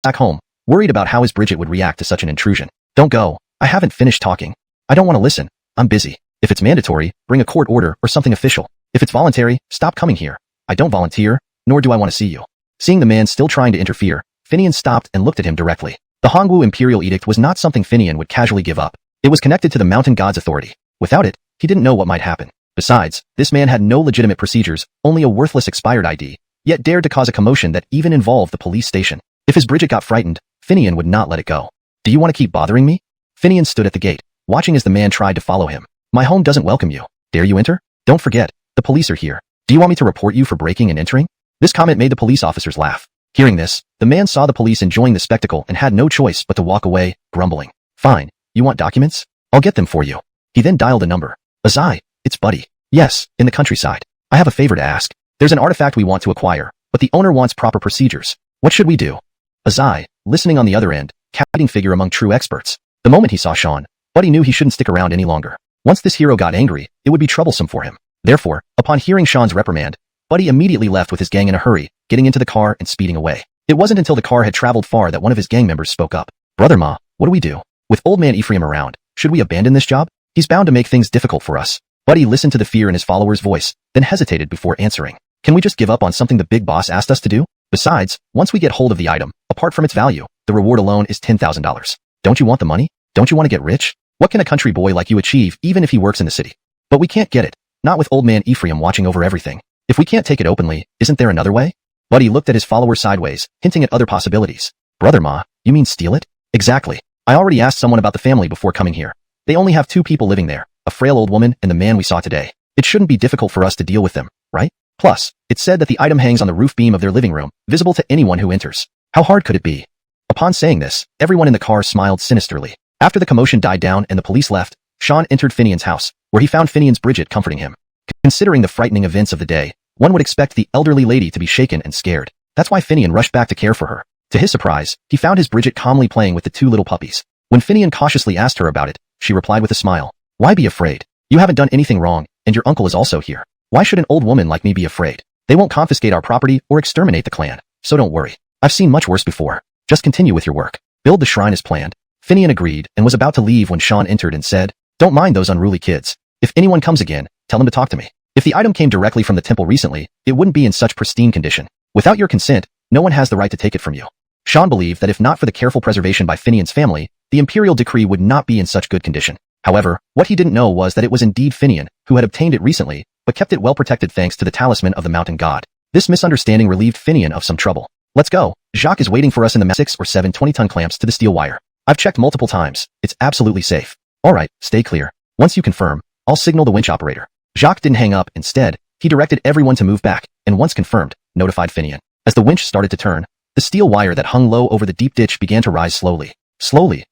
back home, worried about how his Bridget would react to such an intrusion. Don't go. I haven't finished talking. I don't want to listen. I'm busy. If it's mandatory, bring a court order or something official. If it's voluntary, stop coming here. I don't volunteer, nor do I want to see you. Seeing the man still trying to interfere, Finian stopped and looked at him directly. The Hongwu Imperial Edict was not something Finian would casually give up. It was connected to the mountain god's authority. Without it, he didn't know what might happen. Besides, this man had no legitimate procedures, only a worthless expired ID, yet dared to cause a commotion that even involved the police station. If his Bridget got frightened, Finian would not let it go. Do you want to keep bothering me? Finian stood at the gate, watching as the man tried to follow him. My home doesn't welcome you. Dare you enter? Don't forget, the police are here. Do you want me to report you for breaking and entering? This comment made the police officers laugh. Hearing this, the man saw the police enjoying the spectacle and had no choice but to walk away, grumbling. Fine. You want documents? I'll get them for you. He then dialed a number. Azai, it's Buddy. Yes, in the countryside. I have a favor to ask. There's an artifact we want to acquire, but the owner wants proper procedures. What should we do? Azai, listening on the other end, captivating figure among true experts. The moment he saw Sean, Buddy knew he shouldn't stick around any longer. Once this hero got angry, it would be troublesome for him. Therefore, upon hearing Sean's reprimand, Buddy immediately left with his gang in a hurry, getting into the car and speeding away. It wasn't until the car had traveled far that one of his gang members spoke up. "Brother Ma, what do we do? With old man Ephraim around, should we abandon this job? He's bound to make things difficult for us." Buddy listened to the fear in his follower's voice, then hesitated before answering. "Can we just give up on something the big boss asked us to do? Besides, once we get hold of the item, apart from its value, the reward alone is $10,000. Don't you want the money? Don't you want to get rich? What can a country boy like you achieve even if he works in the city? But we can't get it. Not with old man Ephraim watching over everything. If we can't take it openly, isn't there another way?" Buddy looked at his follower sideways, hinting at other possibilities. "Brother Ma, you mean steal it?" "Exactly. I already asked someone about the family before coming here. They only have 2 people living there, a frail old woman and the man we saw today. It shouldn't be difficult for us to deal with them, right? Plus, it's said that the item hangs on the roof beam of their living room, visible to anyone who enters. How hard could it be?" Upon saying this, everyone in the car smiled sinisterly. After the commotion died down and the police left, Sean entered Finian's house, where he found Finian's Bridget comforting him. Considering the frightening events of the day, one would expect the elderly lady to be shaken and scared. That's why Finian rushed back to care for her. To his surprise, he found his Bridget calmly playing with the 2 little puppies. When Finian cautiously asked her about it, she replied with a smile. "Why be afraid? You haven't done anything wrong, and your uncle is also here. Why should an old woman like me be afraid? They won't confiscate our property or exterminate the clan, so don't worry. I've seen much worse before. Just continue with your work. Build the shrine as planned." Finian agreed and was about to leave when Sean entered and said, "Don't mind those unruly kids. If anyone comes again, tell them to talk to me. If the item came directly from the temple recently, it wouldn't be in such pristine condition. Without your consent, no one has the right to take it from you." Sean believed that if not for the careful preservation by Finian's family, the imperial decree would not be in such good condition. However, what he didn't know was that it was indeed Finian who had obtained it recently, but kept it well protected thanks to the talisman of the mountain god. This misunderstanding relieved Finian of some trouble. "Let's go. Jacques is waiting for us in the 6 or 7 20-ton clamps to the steel wire. I've checked multiple times. It's absolutely safe." "Alright, stay clear. Once you confirm, I'll signal the winch operator." Jacques didn't hang up. Instead, he directed everyone to move back, and once confirmed, notified Finian. As the winch started to turn, the steel wire that hung low over the deep ditch began to rise slowly. Slowly.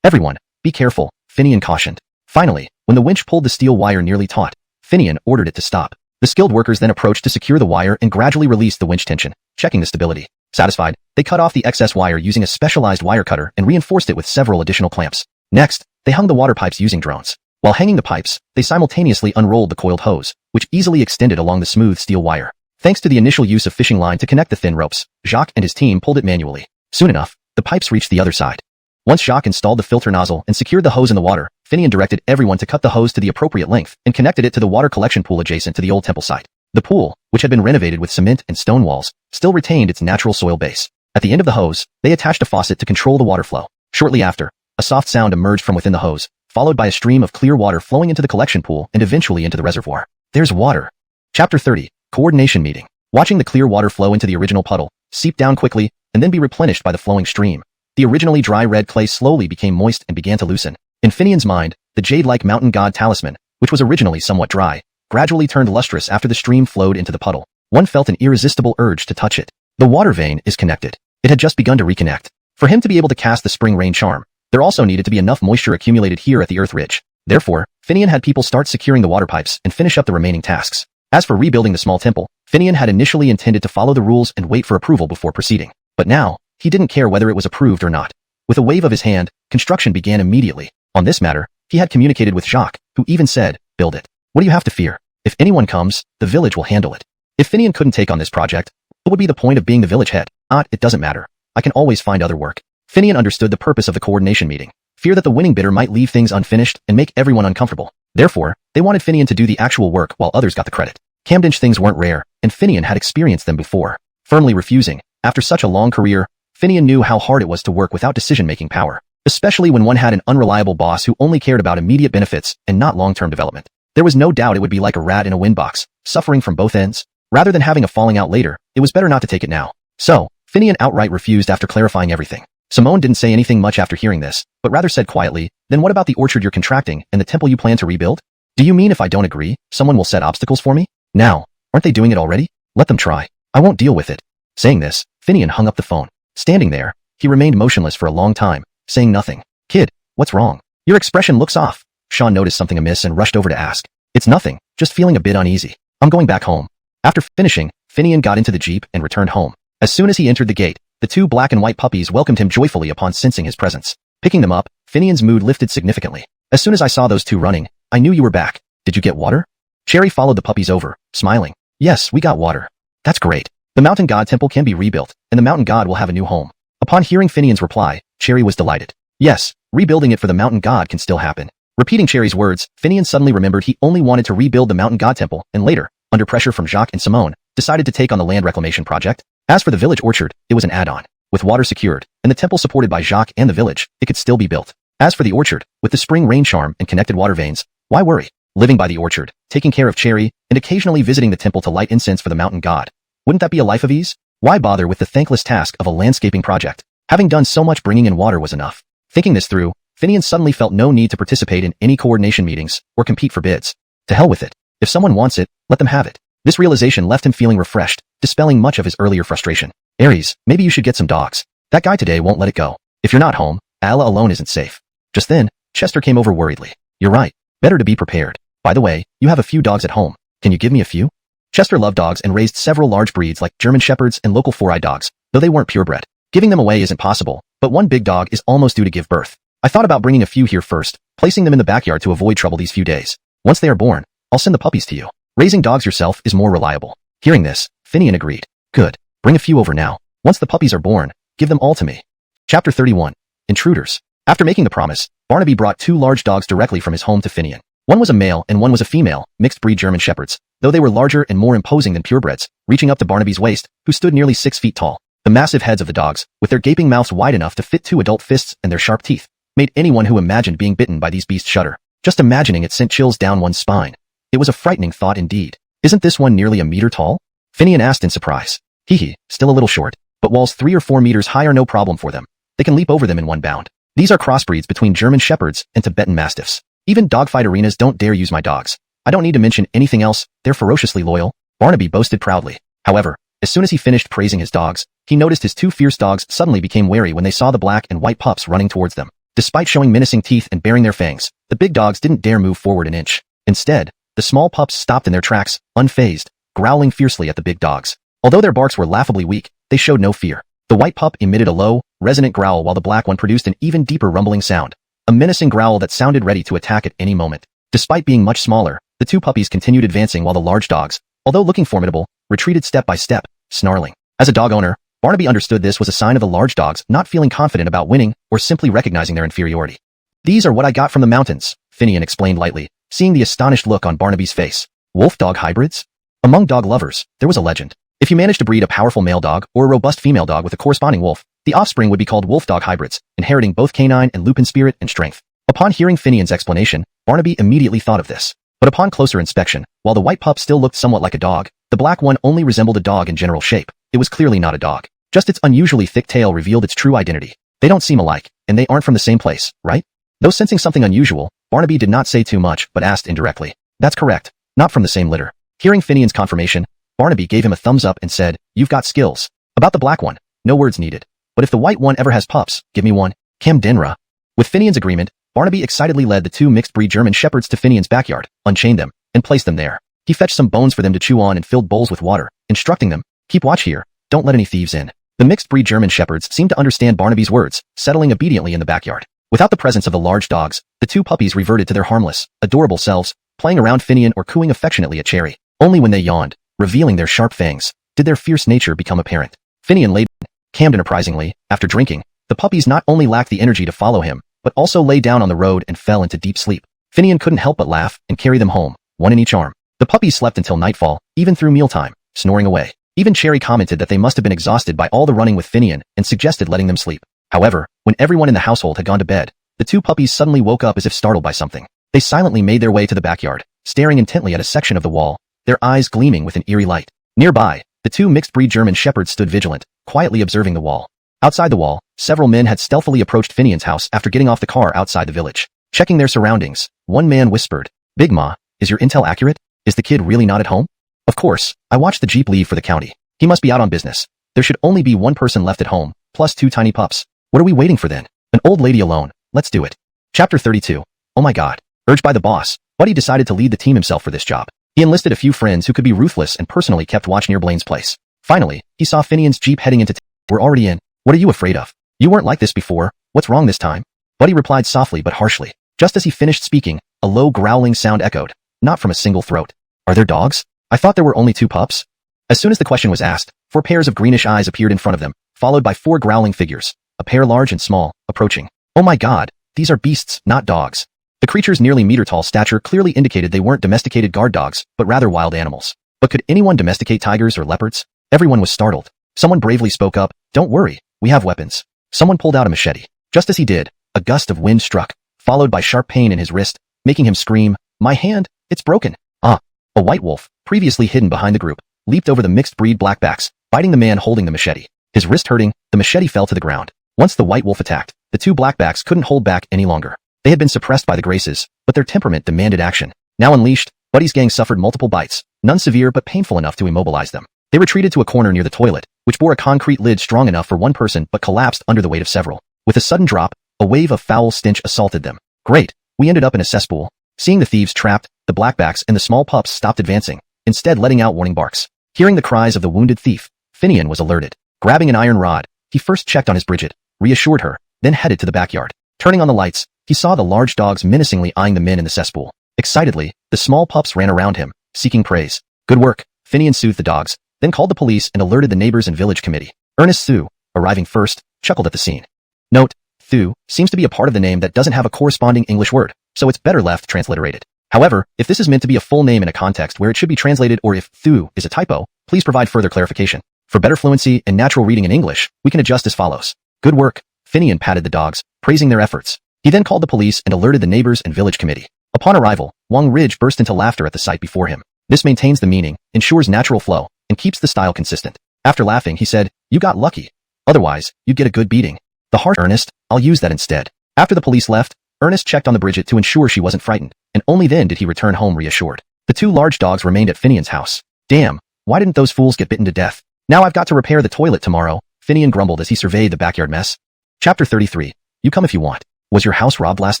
"Everyone, be careful," Finian cautioned. Finally, when the winch pulled the steel wire nearly taut, Finian ordered it to stop. The skilled workers then approached to secure the wire and gradually released the winch tension, checking the stability. Satisfied, they cut off the excess wire using a specialized wire cutter and reinforced it with several additional clamps. Next, they hung the water pipes using drones. While hanging the pipes, they simultaneously unrolled the coiled hose, which easily extended along the smooth steel wire. Thanks to the initial use of fishing line to connect the thin ropes, Jacques and his team pulled it manually. Soon enough, the pipes reached the other side. Once Jacques installed the filter nozzle and secured the hose in the water, Finian directed everyone to cut the hose to the appropriate length and connected it to the water collection pool adjacent to the old temple site. The pool, which had been renovated with cement and stone walls, still retained its natural soil base. At the end of the hose, they attached a faucet to control the water flow. Shortly after, a soft sound emerged from within the hose, followed by a stream of clear water flowing into the collection pool and eventually into the reservoir. "There's water." Chapter 30, Coordination Meeting. Watching the clear water flow into the original puddle, seep down quickly, and then be replenished by the flowing stream, the originally dry red clay slowly became moist and began to loosen. In Finian's mind, the jade-like mountain god talisman, which was originally somewhat dry, gradually turned lustrous after the stream flowed into the puddle. One felt an irresistible urge to touch it. The water vein is connected. It had just begun to reconnect. For him to be able to cast the spring rain charm, there also needed to be enough moisture accumulated here at the earth ridge. Therefore, Finian had people start securing the water pipes and finish up the remaining tasks. As for rebuilding the small temple, Finian had initially intended to follow the rules and wait for approval before proceeding. But now, he didn't care whether it was approved or not. With a wave of his hand, construction began immediately. On this matter, he had communicated with Jacques, who even said, "Build it. What do you have to fear? If anyone comes, the village will handle it." If Finian couldn't take on this project, what would be the point of being the village head? It doesn't matter. I can always find other work. Finian understood the purpose of the coordination meeting. Fear that the winning bidder might leave things unfinished and make everyone uncomfortable. Therefore, they wanted Finian to do the actual work while others got the credit. Camdench things weren't rare, and Finian had experienced them before. Firmly refusing, after such a long career, Finian knew how hard it was to work without decision-making power, especially when one had an unreliable boss who only cared about immediate benefits and not long-term development. There was no doubt it would be like a rat in a wind box, suffering from both ends. Rather than having a falling out later, it was better not to take it now. So, Finian outright refused after clarifying everything. Simone didn't say anything much after hearing this, but rather said quietly, "Then what about the orchard you're contracting and the temple you plan to rebuild? Do you mean if I don't agree, someone will set obstacles for me? Now, aren't they doing it already? Let them try. I won't deal with it." Saying this, Finian hung up the phone. Standing there, he remained motionless for a long time, saying nothing. "Kid, what's wrong? Your expression looks off." Sean noticed something amiss and rushed over to ask. "It's nothing, just feeling a bit uneasy. I'm going back home." After finishing, Finian got into the jeep and returned home. As soon as he entered the gate, the two black and white puppies welcomed him joyfully upon sensing his presence. Picking them up, Finian's mood lifted significantly. "As soon as I saw those two running, I knew you were back. Did you get water? Cherry followed the puppies over, smiling. Yes, we got water. That's great. The mountain god temple can be rebuilt, and the mountain god will have a new home. Upon hearing Finian's reply, Cherry was delighted. Yes, rebuilding it for the mountain god can still happen. Repeating Cherry's words, Finian suddenly remembered he only wanted to rebuild the mountain god temple, and later, under pressure from Jacques and Simone, decided to take on the land reclamation project. As for the village orchard, it was an add-on. With water secured, and the temple supported by Jacques and the village, it could still be built. As for the orchard, with the spring rain charm and connected water veins, why worry? Living by the orchard, taking care of Cherry, and occasionally visiting the temple to light incense for the mountain god. Wouldn't that be a life of ease? Why bother with the thankless task of a landscaping project? Having done so much, bringing in water was enough. Thinking this through, Finian suddenly felt no need to participate in any coordination meetings or compete for bids. To hell with it. If someone wants it, let them have it. This realization left him feeling refreshed, dispelling much of his earlier frustration. Aries, maybe you should get some dogs. That guy today won't let it go. If you're not home, Allah alone isn't safe. Just then, Chester came over worriedly. You're right. Better to be prepared. By the way, you have a few dogs at home. Can you give me a few? Chester loved dogs and raised several large breeds like German Shepherds and local four-eyed dogs, though they weren't purebred. Giving them away isn't possible, but one big dog is almost due to give birth. I thought about bringing a few here first, placing them in the backyard to avoid trouble these few days. Once they are born, I'll send the puppies to you. Raising dogs yourself is more reliable. Hearing this, Finian agreed. Good. Bring a few over now. Once the puppies are born, give them all to me. Chapter 31. Intruders. After making the promise, Barnaby brought two large dogs directly from his home to Finian. One was a male and one was a female, mixed-breed German Shepherds, though they were larger and more imposing than purebreds, reaching up to Barnaby's waist, who stood nearly 6 feet tall. The massive heads of the dogs, with their gaping mouths wide enough to fit 2 adult fists and their sharp teeth, made anyone who imagined being bitten by these beasts shudder. Just imagining it sent chills down one's spine. It was a frightening thought indeed. Isn't this one nearly a meter tall? Finian asked in surprise. Hee, still a little short, but walls 3 or 4 meters high are no problem for them. They can leap over them in one bound. These are crossbreeds between German Shepherds and Tibetan Mastiffs. Even dogfight arenas don't dare use my dogs. I don't need to mention anything else, they're ferociously loyal, Barnaby boasted proudly. However, as soon as he finished praising his dogs, he noticed his 2 fierce dogs suddenly became wary when they saw the black and white pups running towards them. Despite showing menacing teeth and baring their fangs, the big dogs didn't dare move forward an inch. Instead, the small pups stopped in their tracks, unfazed, growling fiercely at the big dogs. Although their barks were laughably weak, they showed no fear. The white pup emitted a low, resonant growl while the black one produced an even deeper rumbling sound. A menacing growl that sounded ready to attack at any moment. Despite being much smaller, the 2 puppies continued advancing while the large dogs, although looking formidable, retreated step by step, snarling. As a dog owner, Barnaby understood this was a sign of the large dogs not feeling confident about winning or simply recognizing their inferiority. These are what I got from the mountains, Finian explained lightly, seeing the astonished look on Barnaby's face. Wolf-dog hybrids? Among dog lovers, there was a legend. If you managed to breed a powerful male dog or a robust female dog with a corresponding wolf, the offspring would be called wolf-dog hybrids, inheriting both canine and lupin spirit and strength. Upon hearing Finian's explanation, Barnaby immediately thought of this. But upon closer inspection, while the white pup still looked somewhat like a dog, the black one only resembled a dog in general shape. It was clearly not a dog. Just its unusually thick tail revealed its true identity. They don't seem alike, and they aren't from the same place, right? Though sensing something unusual, Barnaby did not say too much but asked indirectly. That's correct. Not from the same litter. Hearing Finian's confirmation, Barnaby gave him a thumbs up and said, You've got skills. About the black one, no words needed. But if the white one ever has pups, give me one. Camdenra. With Finian's agreement, Barnaby excitedly led the 2 mixed-breed German Shepherds to Finian's backyard, unchained them, and placed them there. He fetched some bones for them to chew on and filled bowls with water, instructing them, Keep watch here, don't let any thieves in. The mixed-breed German Shepherds seemed to understand Barnaby's words, settling obediently in the backyard. Without the presence of the large dogs, the 2 puppies reverted to their harmless, adorable selves, playing around Finian or cooing affectionately at Cherry. Only when they yawned, revealing their sharp fangs, did their fierce nature become apparent. Finian laid Camden surprisingly, after drinking, the puppies not only lacked the energy to follow him, but also lay down on the road and fell into deep sleep. Finian couldn't help but laugh and carry them home, one in each arm. The puppies slept until nightfall, even through mealtime, snoring away. Even Cherry commented that they must have been exhausted by all the running with Finian and suggested letting them sleep. However, when everyone in the household had gone to bed, the 2 puppies suddenly woke up as if startled by something. They silently made their way to the backyard, staring intently at a section of the wall, their eyes gleaming with an eerie light. Nearby, the 2 mixed-breed German Shepherds stood vigilant, quietly observing the wall. Outside the wall, several men had stealthily approached Finian's house after getting off the car outside the village. Checking their surroundings, one man whispered, Big Ma, is your intel accurate? Is the kid really not at home? Of course, I watched the Jeep leave for the county. He must be out on business. There should only be one person left at home, plus 2 tiny pups. What are we waiting for then? An old lady alone. Let's do it. Chapter 32. Oh my god. Urged by the boss, Buddy decided to lead the team himself for this job. He enlisted a few friends who could be ruthless and personally kept watch near Blaine's place. Finally, he saw Finian's Jeep heading into We're already in. What are you afraid of? You weren't like this before. What's wrong this time? Buddy replied softly but harshly. Just as he finished speaking, a low growling sound echoed, not from a single throat. Are there dogs? I thought there were only 2 pups. As soon as the question was asked, 4 pairs of greenish eyes appeared in front of them, followed by 4 growling figures, a pair large and small, approaching. Oh my god, these are beasts, not dogs. The creature's nearly meter-tall stature clearly indicated they weren't domesticated guard dogs, but rather wild animals. But could anyone domesticate tigers or leopards? Everyone was startled. Someone bravely spoke up, "Don't worry, we have weapons." Someone pulled out a machete. Just as he did, a gust of wind struck, followed by sharp pain in his wrist, making him scream, "My hand, it's broken." Ah! A white wolf, previously hidden behind the group, leaped over the mixed-breed blackbacks, biting the man holding the machete. His wrist hurting, the machete fell to the ground. Once the white wolf attacked, the 2 blackbacks couldn't hold back any longer. They had been suppressed by the Graces, but their temperament demanded action. Now unleashed, Buddy's gang suffered multiple bites, none severe but painful enough to immobilize them. They retreated to a corner near the toilet, which bore a concrete lid strong enough for one person but collapsed under the weight of several. With a sudden drop, a wave of foul stench assaulted them. Great, we ended up in a cesspool. Seeing the thieves trapped, the blackbacks and the small pups stopped advancing, instead letting out warning barks. Hearing the cries of the wounded thief, Finian was alerted. Grabbing an iron rod, he first checked on his Bridget, reassured her, then headed to the backyard. Turning on the lights, he saw the large dogs menacingly eyeing the men in the cesspool. Excitedly, the small pups ran around him, seeking praise. Good work, Finian soothed the dogs, then called the police and alerted the neighbors and village committee. Ernest Thu, arriving first, chuckled at the scene. Note, Thu seems to be a part of the name that doesn't have a corresponding English word, so it's better left transliterated. However, if this is meant to be a full name in a context where it should be translated or if Thu is a typo, please provide further clarification. For better fluency and natural reading in English, we can adjust as follows. Good work, Finian patted the dogs, praising their efforts. He then called the police and alerted the neighbors and village committee. Upon arrival, Wang Ridge burst into laughter at the sight before him. This maintains the meaning, ensures natural flow, and keeps the style consistent. After laughing, he said, "You got lucky. Otherwise, you'd get a good beating." The harsh Ernest, I'll use that instead. After the police left, Ernest checked on the Bridget to ensure she wasn't frightened, and only then did he return home reassured. The 2 large dogs remained at Finian's house. Damn, why didn't those fools get bitten to death? Now I've got to repair the toilet tomorrow, Finian grumbled as he surveyed the backyard mess. Chapter 33. You come if you want. Was your house robbed last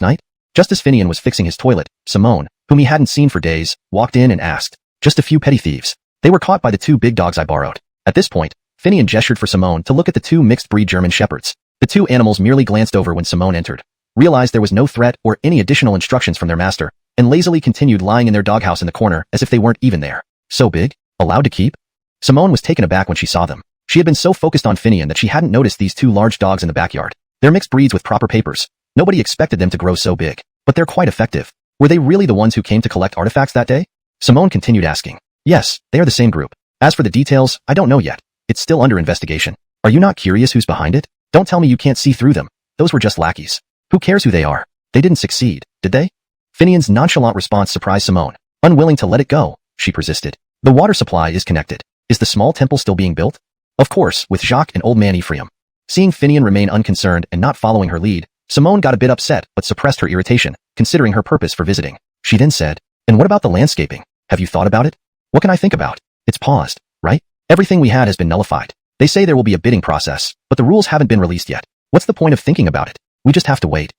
night? Just as Finian was fixing his toilet, Simone, whom he hadn't seen for days, walked in and asked, "Just a few petty thieves. They were caught by the 2 big dogs I borrowed." At this point, Finian gestured for Simone to look at the 2 mixed-breed German shepherds. The 2 animals merely glanced over when Simone entered, realized there was no threat or any additional instructions from their master, and lazily continued lying in their doghouse in the corner as if they weren't even there. So big? Allowed to keep? Simone was taken aback when she saw them. She had been so focused on Finian that she hadn't noticed these 2 large dogs in the backyard. They're mixed breeds with proper papers. Nobody expected them to grow so big, but they're quite effective. Were they really the ones who came to collect artifacts that day? Simone continued asking. Yes, they are the same group. As for the details, I don't know yet. It's still under investigation. Are you not curious who's behind it? Don't tell me you can't see through them. Those were just lackeys. Who cares who they are? They didn't succeed, did they? Finian's nonchalant response surprised Simone. Unwilling to let it go, she persisted. The water supply is connected. Is the small temple still being built? Of course, with Jacques and old man Ephraim. Seeing Finian remain unconcerned and not following her lead, Simone got a bit upset but suppressed her irritation, considering her purpose for visiting. She then said, "And what about the landscaping? Have you thought about it?" "What can I think about? It's paused, right? Everything we had has been nullified. They say there will be a bidding process, but the rules haven't been released yet. What's the point of thinking about it? We just have to wait."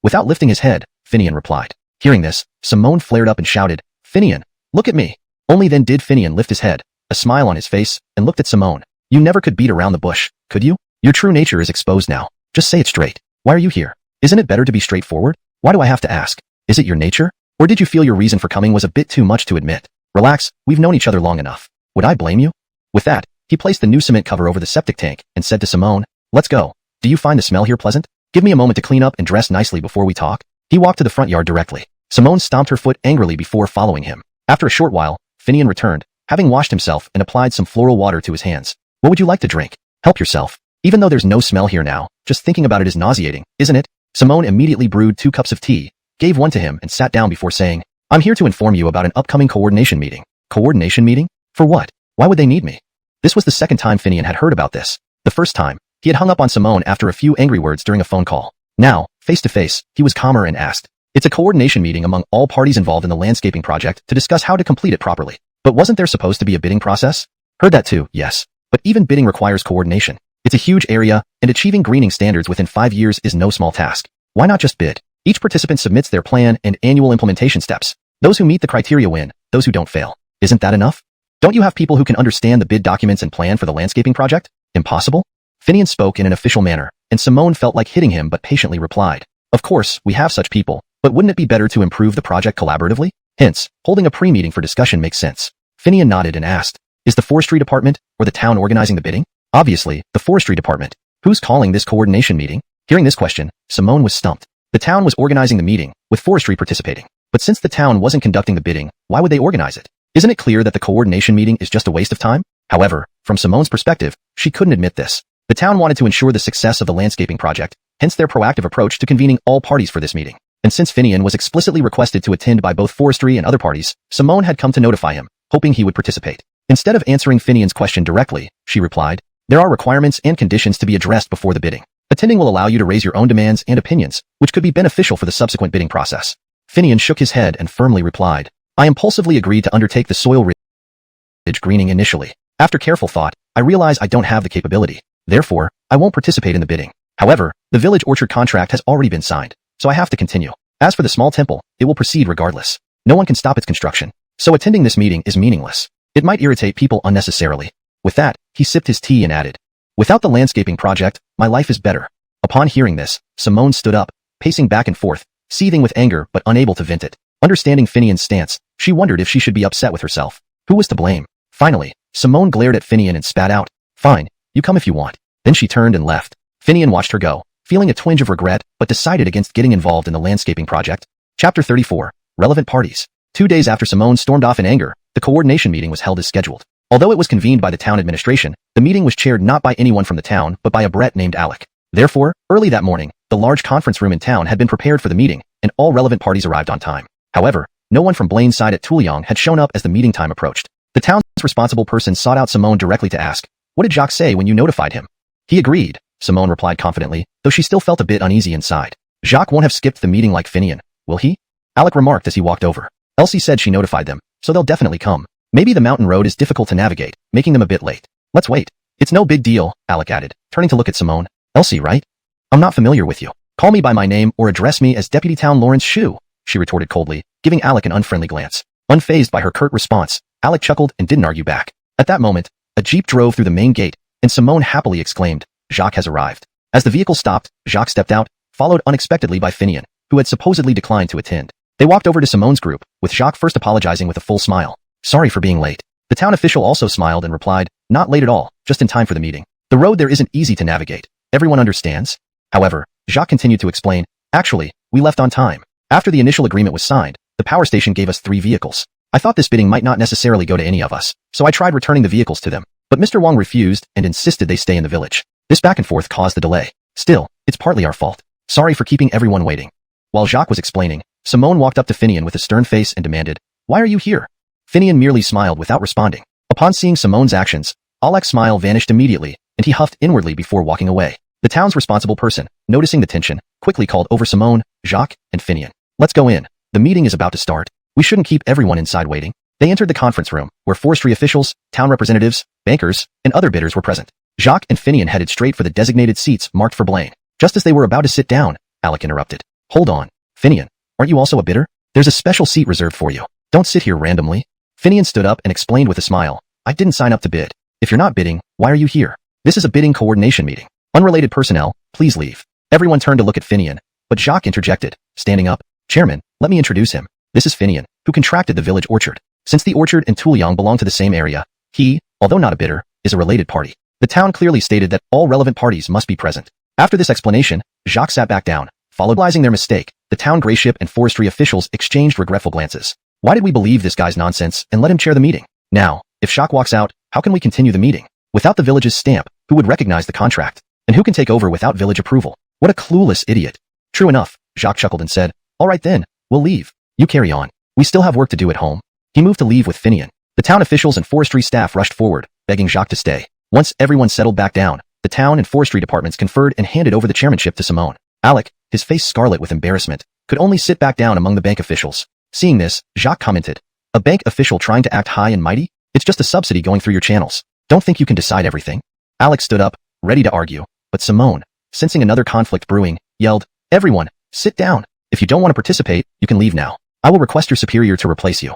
Without lifting his head, Finian replied. Hearing this, Simone flared up and shouted, "Finian, look at me." Only then did Finian lift his head, a smile on his face, and looked at Simone. "You never could beat around the bush, could you? Your true nature is exposed now. Just say it straight. Why are you here? Isn't it better to be straightforward? Why do I have to ask? Is it your nature? Or did you feel your reason for coming was a bit too much to admit? Relax, we've known each other long enough. Would I blame you?" With that, he placed the new cement cover over the septic tank and said to Simone, "Let's go. Do you find the smell here pleasant? Give me a moment to clean up and dress nicely before we talk." He walked to the front yard directly. Simone stomped her foot angrily before following him. After a short while, Finian returned, having washed himself and applied some floral water to his hands. "What would you like to drink? Help yourself. Even though there's no smell here now, just thinking about it is nauseating, isn't it?" Simone immediately brewed 2 cups of tea, gave one to him and sat down before saying, "I'm here to inform you about an upcoming coordination meeting." Coordination meeting? For what? Why would they need me? This was the second time Finian had heard about this. The first time, he had hung up on Simone after a few angry words during a phone call. Now, face to face, he was calmer and asked. It's a coordination meeting among all parties involved in the landscaping project to discuss how to complete it properly. But wasn't there supposed to be a bidding process? Heard that too, yes. But even bidding requires coordination. It's a huge area, and achieving greening standards within 5 years is no small task. Why not just bid? Each participant submits their plan and annual implementation steps. Those who meet the criteria win, those who don't fail. Isn't that enough? Don't you have people who can understand the bid documents and plan for the landscaping project? Impossible? Finian spoke in an official manner, and Simone felt like hitting him but patiently replied. Of course, we have such people, But wouldn't it be better to improve the project collaboratively? Hence, holding a pre-meeting for discussion makes sense. Finian nodded and asked, is the forestry department or the town organizing the bidding? Obviously, the forestry department. Who's calling this coordination meeting? Hearing this question, Simone was stumped. The town was organizing the meeting, with forestry participating. But since the town wasn't conducting the bidding, why would they organize it? Isn't it clear that the coordination meeting is just a waste of time? However, from Simone's perspective, she couldn't admit this. The town wanted to ensure the success of the landscaping project, hence their proactive approach to convening all parties for this meeting. And since Finian was explicitly requested to attend by both forestry and other parties, Simone had come to notify him, hoping he would participate. Instead of answering Finian's question directly, she replied, there are requirements and conditions to be addressed before the bidding. Attending will allow you to raise your own demands and opinions, which could be beneficial for the subsequent bidding process. Finian shook his head and firmly replied, I impulsively agreed to undertake the soil ridge greening initially. After careful thought, I realize I don't have the capability. Therefore, I won't participate in the bidding. However, the village orchard contract has already been signed, so I have to continue. As for the small temple, it will proceed regardless. No one can stop its construction, so attending this meeting is meaningless. It might irritate people unnecessarily. With that, he sipped his tea and added, without the landscaping project, my life is better. Upon hearing this, Simone stood up, pacing back and forth, seething with anger but unable to vent it. Understanding Finian's stance, she wondered if she should be upset with herself. Who was to blame? Finally, Simone glared at Finian and spat out, fine, you come if you want. Then she turned and left. Finian watched her go, feeling a twinge of regret but decided against getting involved in the landscaping project. Chapter 34. Relevant Parties. 2 days after Simone stormed off in anger, the coordination meeting was held as scheduled. Although it was convened by the town administration, the meeting was chaired not by anyone from the town but by a Brett named Alec. Therefore, early that morning, the large conference room in town had been prepared for the meeting, and all relevant parties arrived on time. However, no one from Blaine's side at Tuliang had shown up as the meeting time approached. The town's responsible person sought out Simone directly to ask, what did Jacques say when you notified him? He agreed, Simone replied confidently, though she still felt a bit uneasy inside. Jacques won't have skipped the meeting like Finian, will he? Alec remarked as he walked over. Elsie said she notified them, so they'll definitely come. Maybe the mountain road is difficult to navigate, making them a bit late. Let's wait. It's no big deal, Alec added, turning to look at Simone. Elsie, right? I'm not familiar with you. Call me by my name or address me as Deputy Town Lawrence Shu, she retorted coldly, giving Alec an unfriendly glance. Unfazed by her curt response, Alec chuckled and didn't argue back. At that moment, a jeep drove through the main gate, and Simone happily exclaimed, Jacques has arrived. As the vehicle stopped, Jacques stepped out, followed unexpectedly by Finian, who had supposedly declined to attend. They walked over to Simone's group, with Jacques first apologizing with a full smile. Sorry for being late. The town official also smiled and replied, not late at all, just in time for the meeting. The road there isn't easy to navigate. Everyone understands? However, Jacques continued to explain, actually, we left on time. After the initial agreement was signed, the power station gave us 3 vehicles. I thought this bidding might not necessarily go to any of us, so I tried returning the vehicles to them. But Mr. Wang refused and insisted they stay in the village. This back and forth caused the delay. Still, it's partly our fault. Sorry for keeping everyone waiting. While Jacques was explaining, Simone walked up to Finian with a stern face and demanded, why are you here? Finian merely smiled without responding. Upon seeing Simone's actions, Alec's smile vanished immediately, and he huffed inwardly before walking away. The town's responsible person, noticing the tension, quickly called over Simone, Jacques, and Finian. Let's go in. The meeting is about to start. We shouldn't keep everyone inside waiting. They entered the conference room, where forestry officials, town representatives, bankers, and other bidders were present. Jacques and Finian headed straight for the designated seats marked for Blaine. Just as they were about to sit down, Alec interrupted. Hold on. Finian, aren't you also a bidder? There's a special seat reserved for you. Don't sit here randomly. Finian stood up and explained with a smile. I didn't sign up to bid. If you're not bidding, why are you here? This is a bidding coordination meeting. Unrelated personnel, please leave. Everyone turned to look at Finian, but Jacques interjected, standing up. Chairman, let me introduce him. This is Finian, who contracted the village orchard. Since the orchard and Tuliang belong to the same area, he, although not a bidder, is a related party. The town clearly stated that all relevant parties must be present. After this explanation, Jacques sat back down. Followed realizing their mistake, the town grayship and forestry officials exchanged regretful glances. Why did we believe this guy's nonsense and let him chair the meeting? Now, if Jacques walks out, how can we continue the meeting? Without the village's stamp, who would recognize the contract? And who can take over without village approval? What a clueless idiot. True enough, Jacques chuckled and said, all right then, we'll leave. You carry on. We still have work to do at home. He moved to leave with Finian. The town officials and forestry staff rushed forward, begging Jacques to stay. Once everyone settled back down, the town and forestry departments conferred and handed over the chairmanship to Simone. Alec, his face scarlet with embarrassment, could only sit back down among the bank officials. Seeing this, Jacques commented, a bank official trying to act high and mighty? It's just a subsidy going through your channels. Don't think you can decide everything. Alec stood up, ready to argue, but Simone, sensing another conflict brewing, yelled, everyone, sit down. If you don't want to participate, you can leave now. I will request your superior to replace you.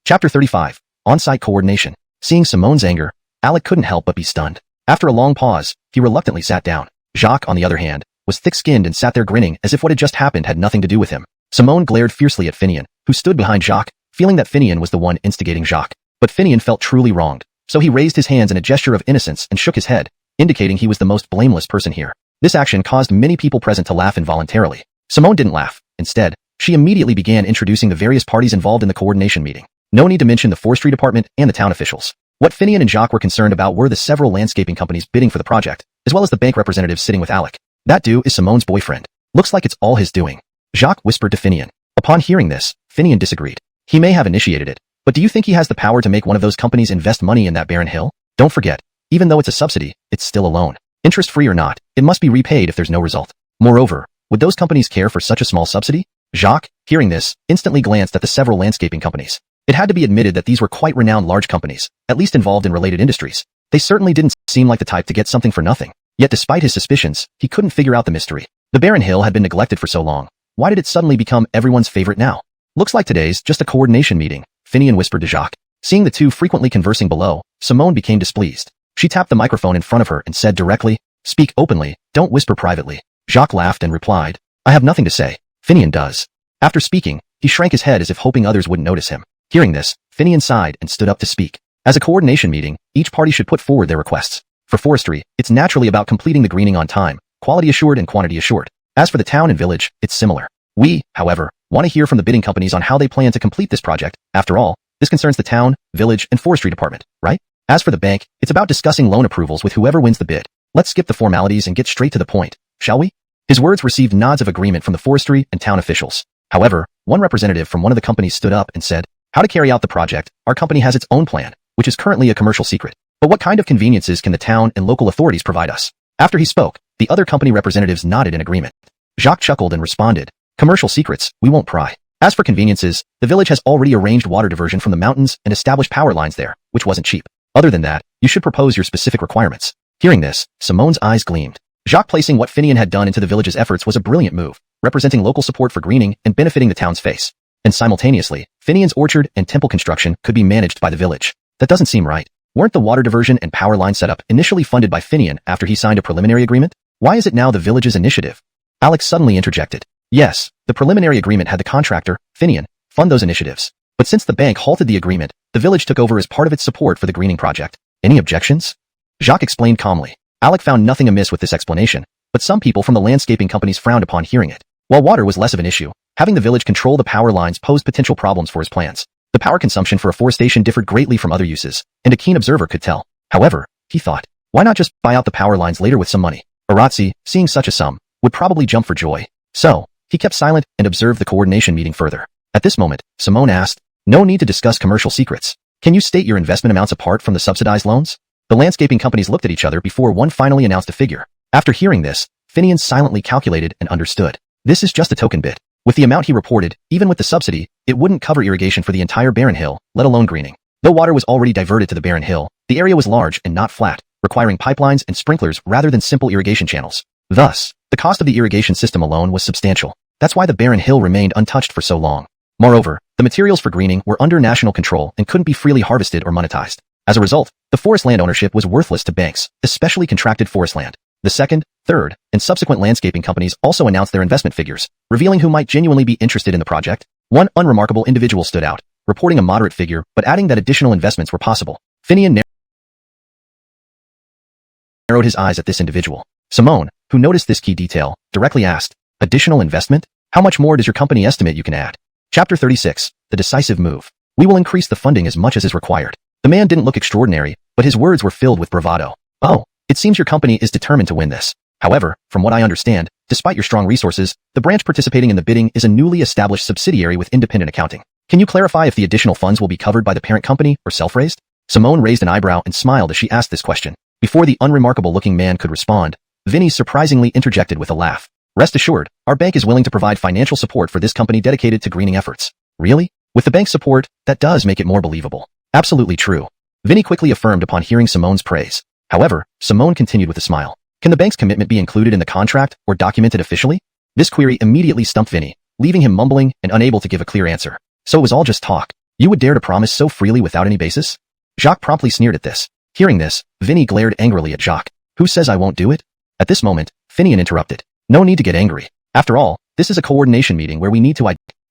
Chapter 35. On-site coordination. Seeing Simone's anger, Alec couldn't help but be stunned. After a long pause, he reluctantly sat down. Jacques, on the other hand, was thick-skinned and sat there grinning as if what had just happened had nothing to do with him. Simone glared fiercely at Finian, who stood behind Jacques, feeling that Finian was the one instigating Jacques. But Finian felt truly wronged, so he raised his hands in a gesture of innocence and shook his head, indicating he was the most blameless person here. This action caused many people present to laugh involuntarily. Simone didn't laugh. Instead, she immediately began introducing the various parties involved in the coordination meeting. No need to mention the forestry department and the town officials. What Finian and Jacques were concerned about were the several landscaping companies bidding for the project, as well as the bank representatives sitting with Alec. That dude is Simone's boyfriend. Looks like it's all his doing. Jacques whispered to Finian. Upon hearing this, Finian disagreed. He may have initiated it, but do you think he has the power to make one of those companies invest money in that barren hill? Don't forget, even though it's a subsidy, it's still a loan. Interest-free or not, it must be repaid if there's no result. Moreover, would those companies care for such a small subsidy? Jacques, hearing this, instantly glanced at the several landscaping companies. It had to be admitted that these were quite renowned large companies, at least involved in related industries. They certainly didn't seem like the type to get something for nothing. Yet despite his suspicions, he couldn't figure out the mystery. The barren hill had been neglected for so long. Why did it suddenly become everyone's favorite now? Looks like today's just a coordination meeting, Finian whispered to Jacques. Seeing the two frequently conversing below, Simone became displeased. She tapped the microphone in front of her and said directly, "Speak openly, don't whisper privately." Jacques laughed and replied, "I have nothing to say." Finian does. After speaking, he shrank his head as if hoping others wouldn't notice him. Hearing this, Finian sighed and stood up to speak. As a coordination meeting, each party should put forward their requests. For forestry, it's naturally about completing the greening on time, quality assured and quantity assured. As for the town and village, it's similar. We, however, want to hear from the bidding companies on how they plan to complete this project. After all, this concerns the town, village, and forestry department, right? As for the bank, it's about discussing loan approvals with whoever wins the bid. Let's skip the formalities and get straight to the point, shall we? His words received nods of agreement from the forestry and town officials. However, one representative from one of the companies stood up and said, "How to carry out the project, our company has its own plan, which is currently a commercial secret. But what kind of conveniences can the town and local authorities provide us?" After he spoke, the other company representatives nodded in agreement. Jacques chuckled and responded, "Commercial secrets, we won't pry. As for conveniences, the village has already arranged water diversion from the mountains and established power lines there, which wasn't cheap. Other than that, you should propose your specific requirements." Hearing this, Simone's eyes gleamed. Jacques placing what Finian had done into the village's efforts was a brilliant move, representing local support for greening and benefiting the town's face. And simultaneously, Finian's orchard and temple construction could be managed by the village. That doesn't seem right. Weren't the water diversion and power line setup initially funded by Finian after he signed a preliminary agreement? Why is it now the village's initiative? Alex suddenly interjected. Yes, the preliminary agreement had the contractor, Finian, fund those initiatives. But since the bank halted the agreement, the village took over as part of its support for the greening project. Any objections? Jacques explained calmly. Alec found nothing amiss with this explanation, but some people from the landscaping companies frowned upon hearing it. While water was less of an issue, having the village control the power lines posed potential problems for his plans. The power consumption for afforestation differed greatly from other uses, and a keen observer could tell. However, he thought, why not just buy out the power lines later with some money? Aratsi, seeing such a sum, would probably jump for joy. So, he kept silent and observed the coordination meeting further. At this moment, Simone asked, "No need to discuss commercial secrets. Can you state your investment amounts apart from the subsidized loans?" The landscaping companies looked at each other before one finally announced a figure. After hearing this, Finian silently calculated and understood. This is just a token bit. With the amount he reported, even with the subsidy, it wouldn't cover irrigation for the entire barren hill, let alone greening. Though water was already diverted to the barren hill, the area was large and not flat, requiring pipelines and sprinklers rather than simple irrigation channels. Thus, the cost of the irrigation system alone was substantial. That's why the barren hill remained untouched for so long. Moreover, the materials for greening were under national control and couldn't be freely harvested or monetized. As a result, the forest land ownership was worthless to banks, especially contracted forest land. The second, third, and subsequent landscaping companies also announced their investment figures, revealing who might genuinely be interested in the project. One unremarkable individual stood out, reporting a moderate figure but adding that additional investments were possible. Finian narrowed his eyes at this individual. Simone, who noticed this key detail, directly asked, "Additional investment? How much more does your company estimate you can add?" Chapter 36, The Decisive Move. "We will increase the funding as much as is required." The man didn't look extraordinary, but his words were filled with bravado. "Oh, it seems your company is determined to win this. However, from what I understand, despite your strong resources, the branch participating in the bidding is a newly established subsidiary with independent accounting. Can you clarify if the additional funds will be covered by the parent company or self-raised?" Simone raised an eyebrow and smiled as she asked this question. Before the unremarkable-looking man could respond, Vinny surprisingly interjected with a laugh. "Rest assured, our bank is willing to provide financial support for this company dedicated to greening efforts." "Really? With the bank's support, that does make it more believable." "Absolutely true," Vinny quickly affirmed upon hearing Simone's praise. However, Simone continued with a smile. "Can the bank's commitment be included in the contract or documented officially?" This query immediately stumped Vinny, leaving him mumbling and unable to give a clear answer. "So it was all just talk. You would dare to promise so freely without any basis?" Jacques promptly sneered at this. Hearing this, Vinny glared angrily at Jacques. "Who says I won't do it?" At this moment, Finian interrupted. "No need to get angry. After all, this is a coordination meeting where we need to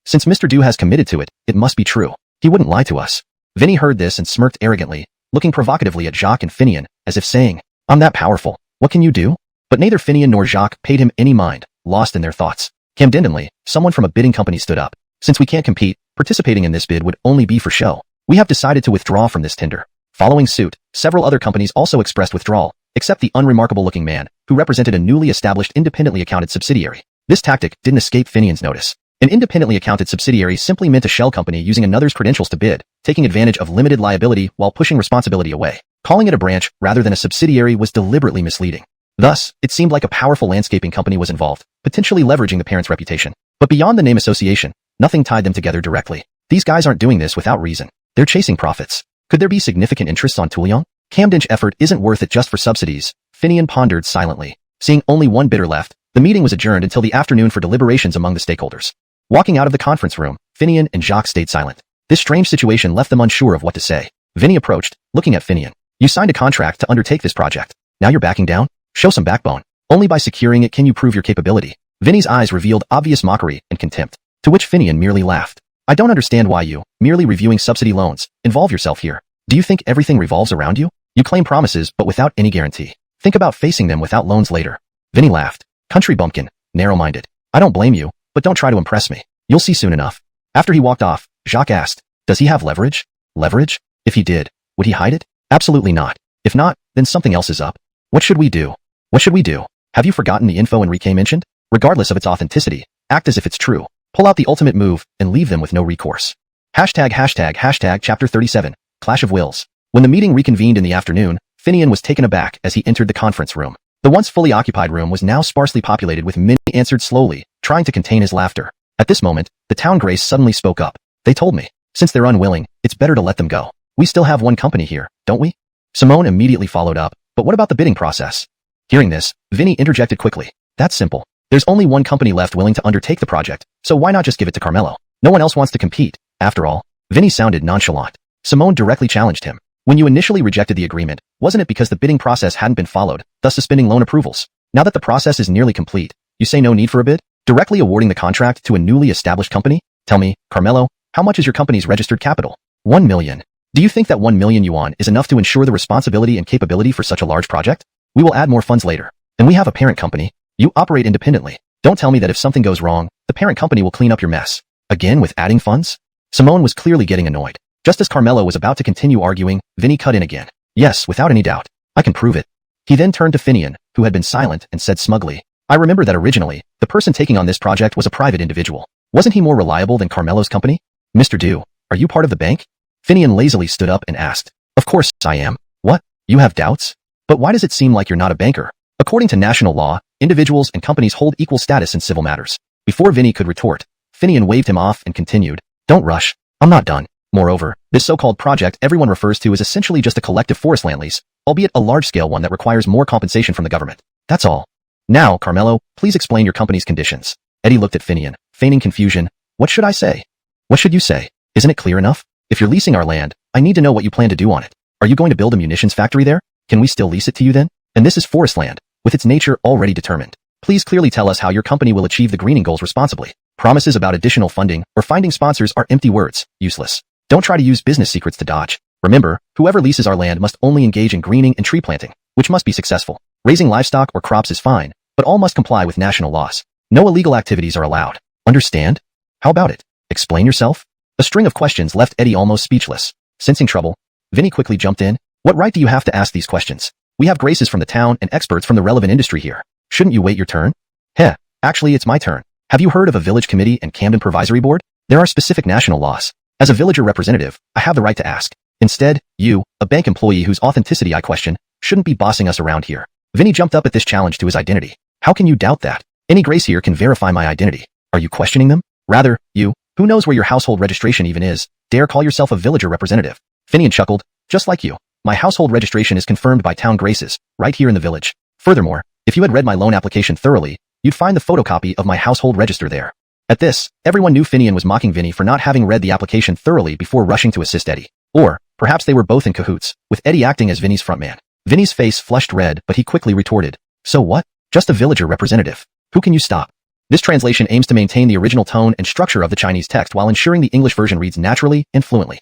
Since Mr. Du has committed to it, it must be true. He wouldn't lie to us. Vinny heard this and smirked arrogantly, looking provocatively at Jacques and Finian, as if saying, I'm that powerful. What can you do? But neither Finian nor Jacques paid him any mind, lost in their thoughts. Camdendenly, someone from a bidding company stood up. Since we can't compete, participating in this bid would only be for show. We have decided to withdraw from this tender. Following suit, several other companies also expressed withdrawal, except the unremarkable-looking man, who represented a newly established independently accounted subsidiary. This tactic didn't escape Finian's notice. An independently accounted subsidiary simply meant a shell company using another's credentials to bid, taking advantage of limited liability while pushing responsibility away. Calling it a branch rather than a subsidiary was deliberately misleading. Thus, it seemed like a powerful landscaping company was involved, potentially leveraging the parent's reputation. But beyond the name association, nothing tied them together directly. These guys aren't doing this without reason. They're chasing profits. Could there be significant interests on Tuliang? Camden's effort isn't worth it just for subsidies, Finian pondered silently. Seeing only one bidder left, the meeting was adjourned until the afternoon for deliberations among the stakeholders. Walking out of the conference room, Finian and Jacques stayed silent. This strange situation left them unsure of what to say. Vinny approached, looking at Finian. You signed a contract to undertake this project. Now you're backing down? Show some backbone. Only by securing it can you prove your capability. Vinny's eyes revealed obvious mockery and contempt, to which Finian merely laughed. I don't understand why you, merely reviewing subsidy loans, involve yourself here. Do you think everything revolves around you? You claim promises but without any guarantee. Think about facing them without loans later. Vinny laughed. Country bumpkin, narrow-minded. I don't blame you, but don't try to impress me. You'll see soon enough. After he walked off, Jacques asked, does he have leverage? Leverage? If he did, would he hide it? Absolutely not. If not, then something else is up. What should we do? What should we do? Have you forgotten the info Enrique mentioned? Regardless of its authenticity, act as if it's true. Pull out the ultimate move and leave them with no recourse. ####Chapter 37, Clash of Wills. When the meeting reconvened in the afternoon, Finian was taken aback as he entered the conference room. The once fully occupied room was now sparsely populated with men. He answered slowly, trying to contain his laughter. At this moment, the town grace suddenly spoke up. They told me, since they're unwilling, it's better to let them go. We still have one company here, don't we? Simone immediately followed up, but what about the bidding process? Hearing this, Vinny interjected quickly. That's simple. There's only one company left willing to undertake the project, so why not just give it to Carmelo? No one else wants to compete. After all, Vinny sounded nonchalant. Simone directly challenged him. When you initially rejected the agreement, wasn't it because the bidding process hadn't been followed, thus suspending loan approvals? Now that the process is nearly complete, you say no need for a bid? Directly awarding the contract to a newly established company? Tell me, Carmelo, how much is your company's registered capital? 1 million. Do you think that 1 million yuan is enough to ensure the responsibility and capability for such a large project? We will add more funds later. And we have a parent company. You operate independently. Don't tell me that if something goes wrong, the parent company will clean up your mess. Again with adding funds? Simone was clearly getting annoyed. Just as Carmelo was about to continue arguing, Vinny cut in again. Yes, without any doubt. I can prove it. He then turned to Finian, who had been silent, and said smugly, I remember that originally, the person taking on this project was a private individual. Wasn't he more reliable than Carmelo's company? Mr. Du, are you part of the bank? Finian lazily stood up and asked. Of course I am. What? You have doubts? But why does it seem like you're not a banker? According to national law, individuals and companies hold equal status in civil matters. Before Vinny could retort, Finian waved him off and continued. Don't rush. I'm not done. Moreover, this so-called project everyone refers to is essentially just a collective forest land lease, albeit a large-scale one that requires more compensation from the government. That's all. Now, Carmelo, please explain your company's conditions. Eddie looked at Finian, feigning confusion. What should I say? What should you say? Isn't it clear enough? If you're leasing our land, I need to know what you plan to do on it. Are you going to build a munitions factory there? Can we still lease it to you then? And this is forest land, with its nature already determined. Please clearly tell us how your company will achieve the greening goals responsibly. Promises about additional funding or finding sponsors are empty words, useless. Don't try to use business secrets to dodge. Remember, whoever leases our land must only engage in greening and tree planting, which must be successful. Raising livestock or crops is fine, but all must comply with national laws. No illegal activities are allowed. Understand? How about it? Explain yourself? A string of questions left Eddie almost speechless. Sensing trouble, Vinny quickly jumped in. What right do you have to ask these questions? We have graces from the town and experts from the relevant industry here. Shouldn't you wait your turn? Heh, actually it's my turn. Have you heard of a village committee and Camden Provisory Board? There are specific national laws. As a villager representative, I have the right to ask. Instead, you, a bank employee whose authenticity I question, shouldn't be bossing us around here. Vinny jumped up at this challenge to his identity. How can you doubt that? Any grace here can verify my identity. Are you questioning them? Rather, you, who knows where your household registration even is, dare call yourself a villager representative. Finian chuckled. Just like you. My household registration is confirmed by town graces, right here in the village. Furthermore, if you had read my loan application thoroughly, you'd find the photocopy of my household register there. At this, everyone knew Finian was mocking Vinny for not having read the application thoroughly before rushing to assist Eddie. Or, perhaps they were both in cahoots, with Eddie acting as Vinny's frontman. Vinny's face flushed red, but he quickly retorted. So what? Just a villager representative. Who can you stop? This translation aims to maintain the original tone and structure of the Chinese text while ensuring the English version reads naturally and fluently.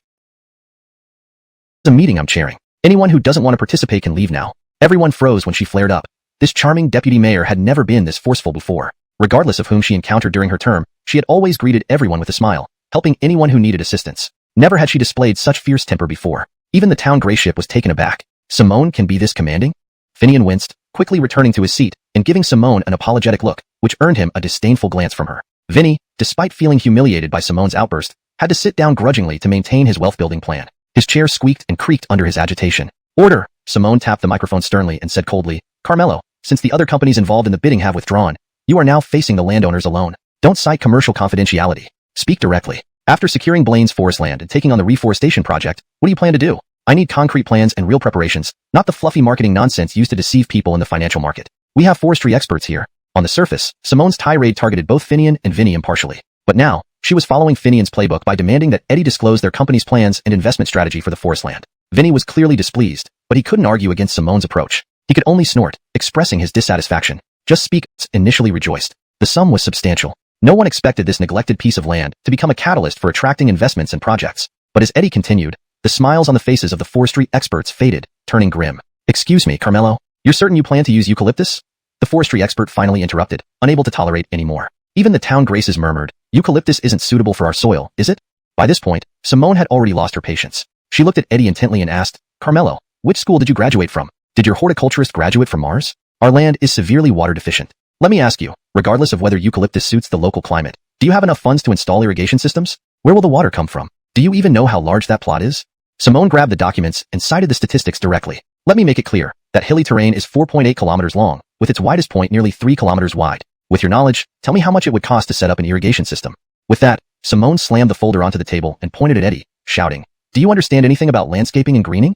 It's a meeting I'm chairing. Anyone who doesn't want to participate can leave now. Everyone froze when she flared up. This charming deputy mayor had never been this forceful before. Regardless of whom she encountered during her term, she had always greeted everyone with a smile, helping anyone who needed assistance. Never had she displayed such fierce temper before. Even the town gray ship was taken aback. Simone can be this commanding? Finian winced, quickly returning to his seat and giving Simone an apologetic look, which earned him a disdainful glance from her. Vinny, despite feeling humiliated by Simone's outburst, had to sit down grudgingly to maintain his wealth-building plan. His chair squeaked and creaked under his agitation. Order! Simone tapped the microphone sternly and said coldly, Carmelo, since the other companies involved in the bidding have withdrawn, you are now facing the landowners alone. Don't cite commercial confidentiality. Speak directly. After securing Blaine's forest land and taking on the reforestation project, what do you plan to do? I need concrete plans and real preparations, not the fluffy marketing nonsense used to deceive people in the financial market. We have forestry experts here. On the surface, Simone's tirade targeted both Finian and Vinny impartially. But now, she was following Finian's playbook by demanding that Eddie disclose their company's plans and investment strategy for the forest land. Vinny was clearly displeased, but he couldn't argue against Simone's approach. He could only snort, expressing his dissatisfaction. Just speak, initially rejoiced. The sum was substantial. No one expected this neglected piece of land to become a catalyst for attracting investments and projects. But as Eddie continued, the smiles on the faces of the forestry experts faded, turning grim. Excuse me, Carmelo, you're certain you plan to use eucalyptus? The forestry expert finally interrupted, unable to tolerate any more. Even the town graces murmured, eucalyptus isn't suitable for our soil, is it? By this point, Simone had already lost her patience. She looked at Eddie intently and asked, Carmelo, which school did you graduate from? Did your horticulturist graduate from Mars? Our land is severely water deficient. Let me ask you, regardless of whether eucalyptus suits the local climate, do you have enough funds to install irrigation systems? Where will the water come from? Do you even know how large that plot is? Simone grabbed the documents and cited the statistics directly. Let me make it clear that hilly terrain is 4.8 kilometers long, with its widest point nearly 3 kilometers wide. With your knowledge, tell me how much it would cost to set up an irrigation system. With that, Simone slammed the folder onto the table and pointed at Eddie, shouting, Do you understand anything about landscaping and greening?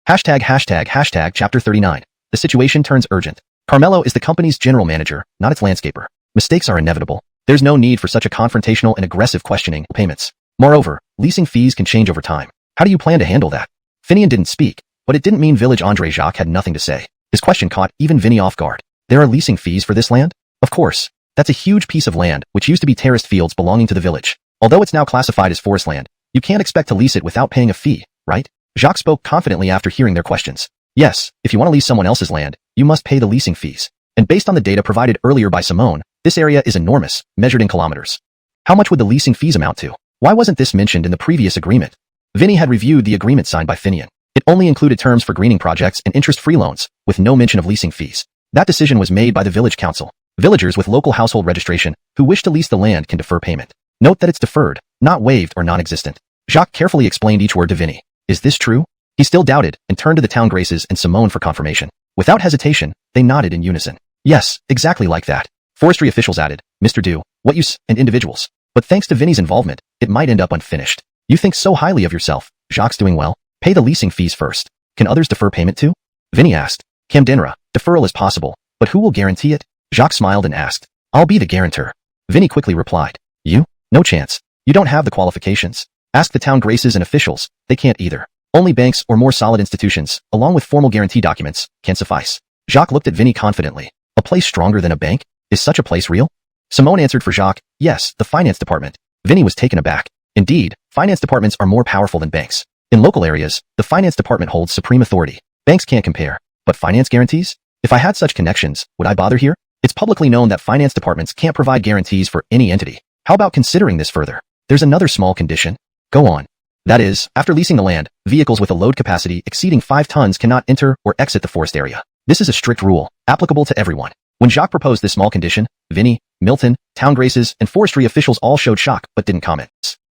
####Chapter 39. The situation turns urgent. Carmelo is the company's general manager, not its landscaper. Mistakes are inevitable. There's no need for such a confrontational and aggressive questioning payments. Moreover, leasing fees can change over time. How do you plan to handle that? Finian didn't speak, but it didn't mean Village Andre Jacques had nothing to say. His question caught even Vinny off guard. There are leasing fees for this land? Of course. That's a huge piece of land, which used to be terraced fields belonging to the village. Although it's now classified as forest land, you can't expect to lease it without paying a fee, right? Jacques spoke confidently after hearing their questions. Yes, if you want to lease someone else's land, you must pay the leasing fees. And based on the data provided earlier by Simone, this area is enormous, measured in kilometers. How much would the leasing fees amount to? Why wasn't this mentioned in the previous agreement? Vinny had reviewed the agreement signed by Finian. It only included terms for greening projects and interest-free loans, with no mention of leasing fees. That decision was made by the village council. Villagers with local household registration who wish to lease the land can defer payment. Note that it's deferred, not waived or non-existent. Jacques carefully explained each word to Vinny. Is this true? He still doubted and turned to the town graces and Simone for confirmation. Without hesitation, they nodded in unison. Yes, exactly like that. Forestry officials added, Mr. Du, what use, and individuals. But thanks to Vinny's involvement, it might end up unfinished. You think so highly of yourself. Jacques doing well. Pay the leasing fees first. Can others defer payment too? Vinny asked. Camdenra, deferral is possible, but who will guarantee it? Jacques smiled and asked. I'll be the guarantor. Vinny quickly replied. You? No chance. You don't have the qualifications. Ask the town graces and officials. They can't either. Only banks or more solid institutions, along with formal guarantee documents, can suffice. Jacques looked at Vinny confidently. A place stronger than a bank? Is such a place real? Simone answered for Jacques. Yes, the finance department. Vinny was taken aback. Indeed, finance departments are more powerful than banks. In local areas, the finance department holds supreme authority. Banks can't compare. But finance guarantees? If I had such connections, would I bother here? It's publicly known that finance departments can't provide guarantees for any entity. How about considering this further? There's another small condition. Go on. That is, after leasing the land, vehicles with a load capacity exceeding 5 tons cannot enter or exit the forest area. This is a strict rule, applicable to everyone. When Jacques proposed this small condition, Vinny, Milton, town graces, and forestry officials all showed shock but didn't comment.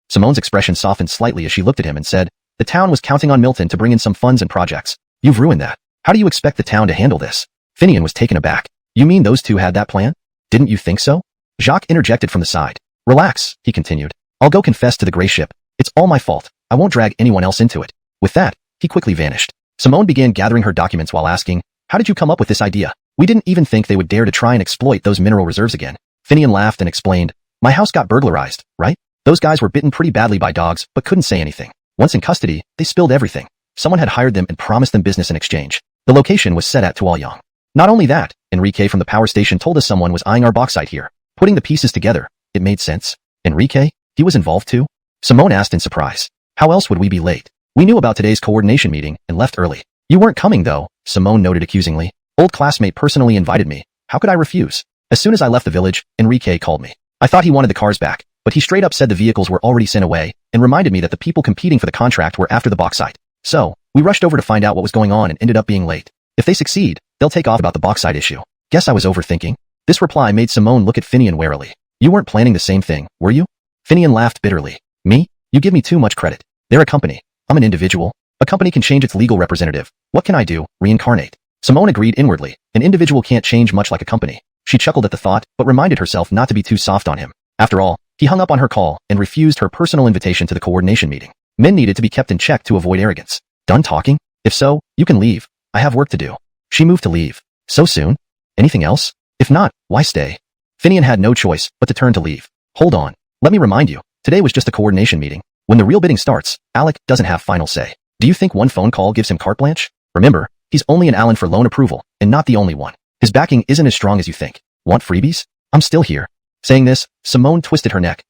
Simone's expression softened slightly as she looked at him and said, the town was counting on Milton to bring in some funds and projects. You've ruined that. How do you expect the town to handle this? Finian was taken aback. You mean those two had that plan? Didn't you think so? Jacques interjected from the side. Relax, he continued. I'll go confess to the gray ship. It's all my fault. I won't drag anyone else into it. With that, he quickly vanished. Simone began gathering her documents while asking, how did you come up with this idea? We didn't even think they would dare to try and exploit those mineral reserves again. Finian laughed and explained, my house got burglarized, right? Those guys were bitten pretty badly by dogs, but couldn't say anything. Once in custody, they spilled everything. Someone had hired them and promised them business in exchange. The location was set at Tuolyang. Not only that, Enrique from the power station told us someone was eyeing our bauxite here. Putting the pieces together, it made sense. Enrique? He was involved too? Simone asked in surprise. How else would we be late? We knew about today's coordination meeting and left early. You weren't coming though, Simone noted accusingly. Old classmate personally invited me. How could I refuse? As soon as I left the village, Enrique called me. I thought he wanted the cars back, but he straight up said the vehicles were already sent away and reminded me that the people competing for the contract were after the bauxite. So, we rushed over to find out what was going on and ended up being late. If they succeed, they'll take off about the bauxite issue. Guess I was overthinking. This reply made Simone look at Finian warily. You weren't planning the same thing, were you? Finian laughed bitterly. Me? You give me too much credit. They're a company. I'm an individual. A company can change its legal representative. What can I do? Reincarnate. Simone agreed inwardly. An individual can't change much like a company. She chuckled at the thought, but reminded herself not to be too soft on him. After all, he hung up on her call and refused her personal invitation to the coordination meeting. Men needed to be kept in check to avoid arrogance. Done talking? If so, you can leave. I have work to do. She moved to leave. So soon? Anything else? If not, why stay? Finian had no choice but to turn to leave. Hold on. Let me remind you, today was just a coordination meeting. When the real bidding starts, Alec doesn't have final say. Do you think one phone call gives him carte blanche? Remember, he's only an Allen for loan approval, and not the only one. His backing isn't as strong as you think. Want freebies? I'm still here. Saying this, Simone twisted her neck.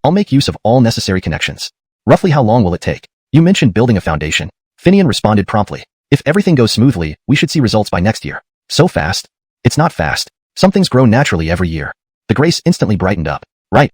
I'll make use of all necessary connections. Roughly how long will it take? You mentioned building a foundation. Finian responded promptly. If everything goes smoothly, we should see results by next year. So fast? It's not fast. Some things grow naturally every year. The Grace instantly brightened up. Right.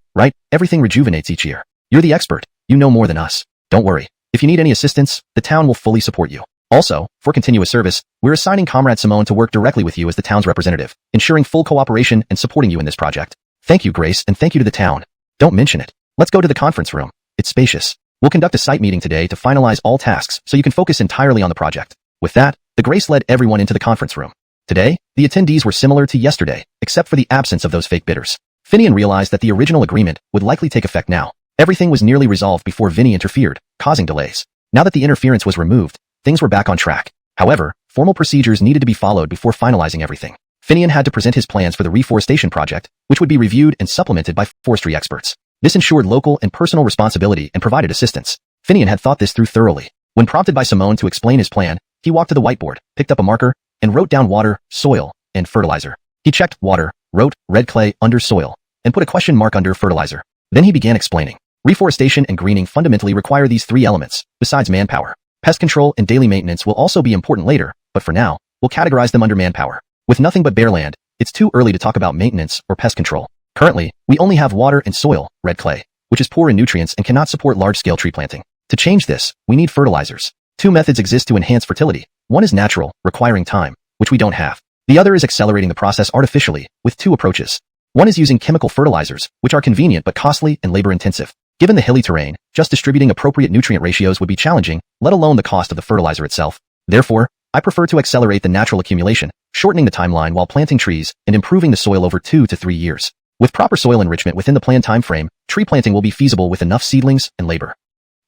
Everything rejuvenates each year. You're the expert. You know more than us. Don't worry. If you need any assistance, the town will fully support you. Also, for continuous service, we're assigning Comrade Simone to work directly with you as the town's representative, ensuring full cooperation and supporting you in this project. Thank you, Grace, and thank you to the town. Don't mention it. Let's go to the conference room. It's spacious. We'll conduct a site meeting today to finalize all tasks so you can focus entirely on the project. With that, the Grace led everyone into the conference room. Today, the attendees were similar to yesterday, except for the absence of those fake bidders. Finian realized that the original agreement would likely take effect now. Everything was nearly resolved before Vinny interfered, causing delays. Now that the interference was removed, things were back on track. However, formal procedures needed to be followed before finalizing everything. Finian had to present his plans for the reforestation project, which would be reviewed and supplemented by forestry experts. This ensured local and personal responsibility and provided assistance. Finian had thought this through thoroughly. When prompted by Simone to explain his plan, he walked to the whiteboard, picked up a marker, and wrote down water, soil, and fertilizer. He checked water, wrote red clay under soil, and put a question mark under fertilizer. Then he began explaining. Reforestation and greening fundamentally require these three elements, besides manpower. Pest control and daily maintenance will also be important later, but for now, we'll categorize them under manpower. With nothing but bare land, it's too early to talk about maintenance or pest control. Currently, we only have water and soil, red clay, which is poor in nutrients and cannot support large-scale tree planting. To change this, we need fertilizers. Two methods exist to enhance fertility. One is natural, requiring time, which we don't have. The other is accelerating the process artificially, with two approaches. One is using chemical fertilizers, which are convenient but costly and labor-intensive. Given the hilly terrain, just distributing appropriate nutrient ratios would be challenging, let alone the cost of the fertilizer itself. Therefore, I prefer to accelerate the natural accumulation, shortening the timeline while planting trees and improving the soil over 2 to 3 years. With proper soil enrichment within the planned time frame, tree planting will be feasible with enough seedlings and labor.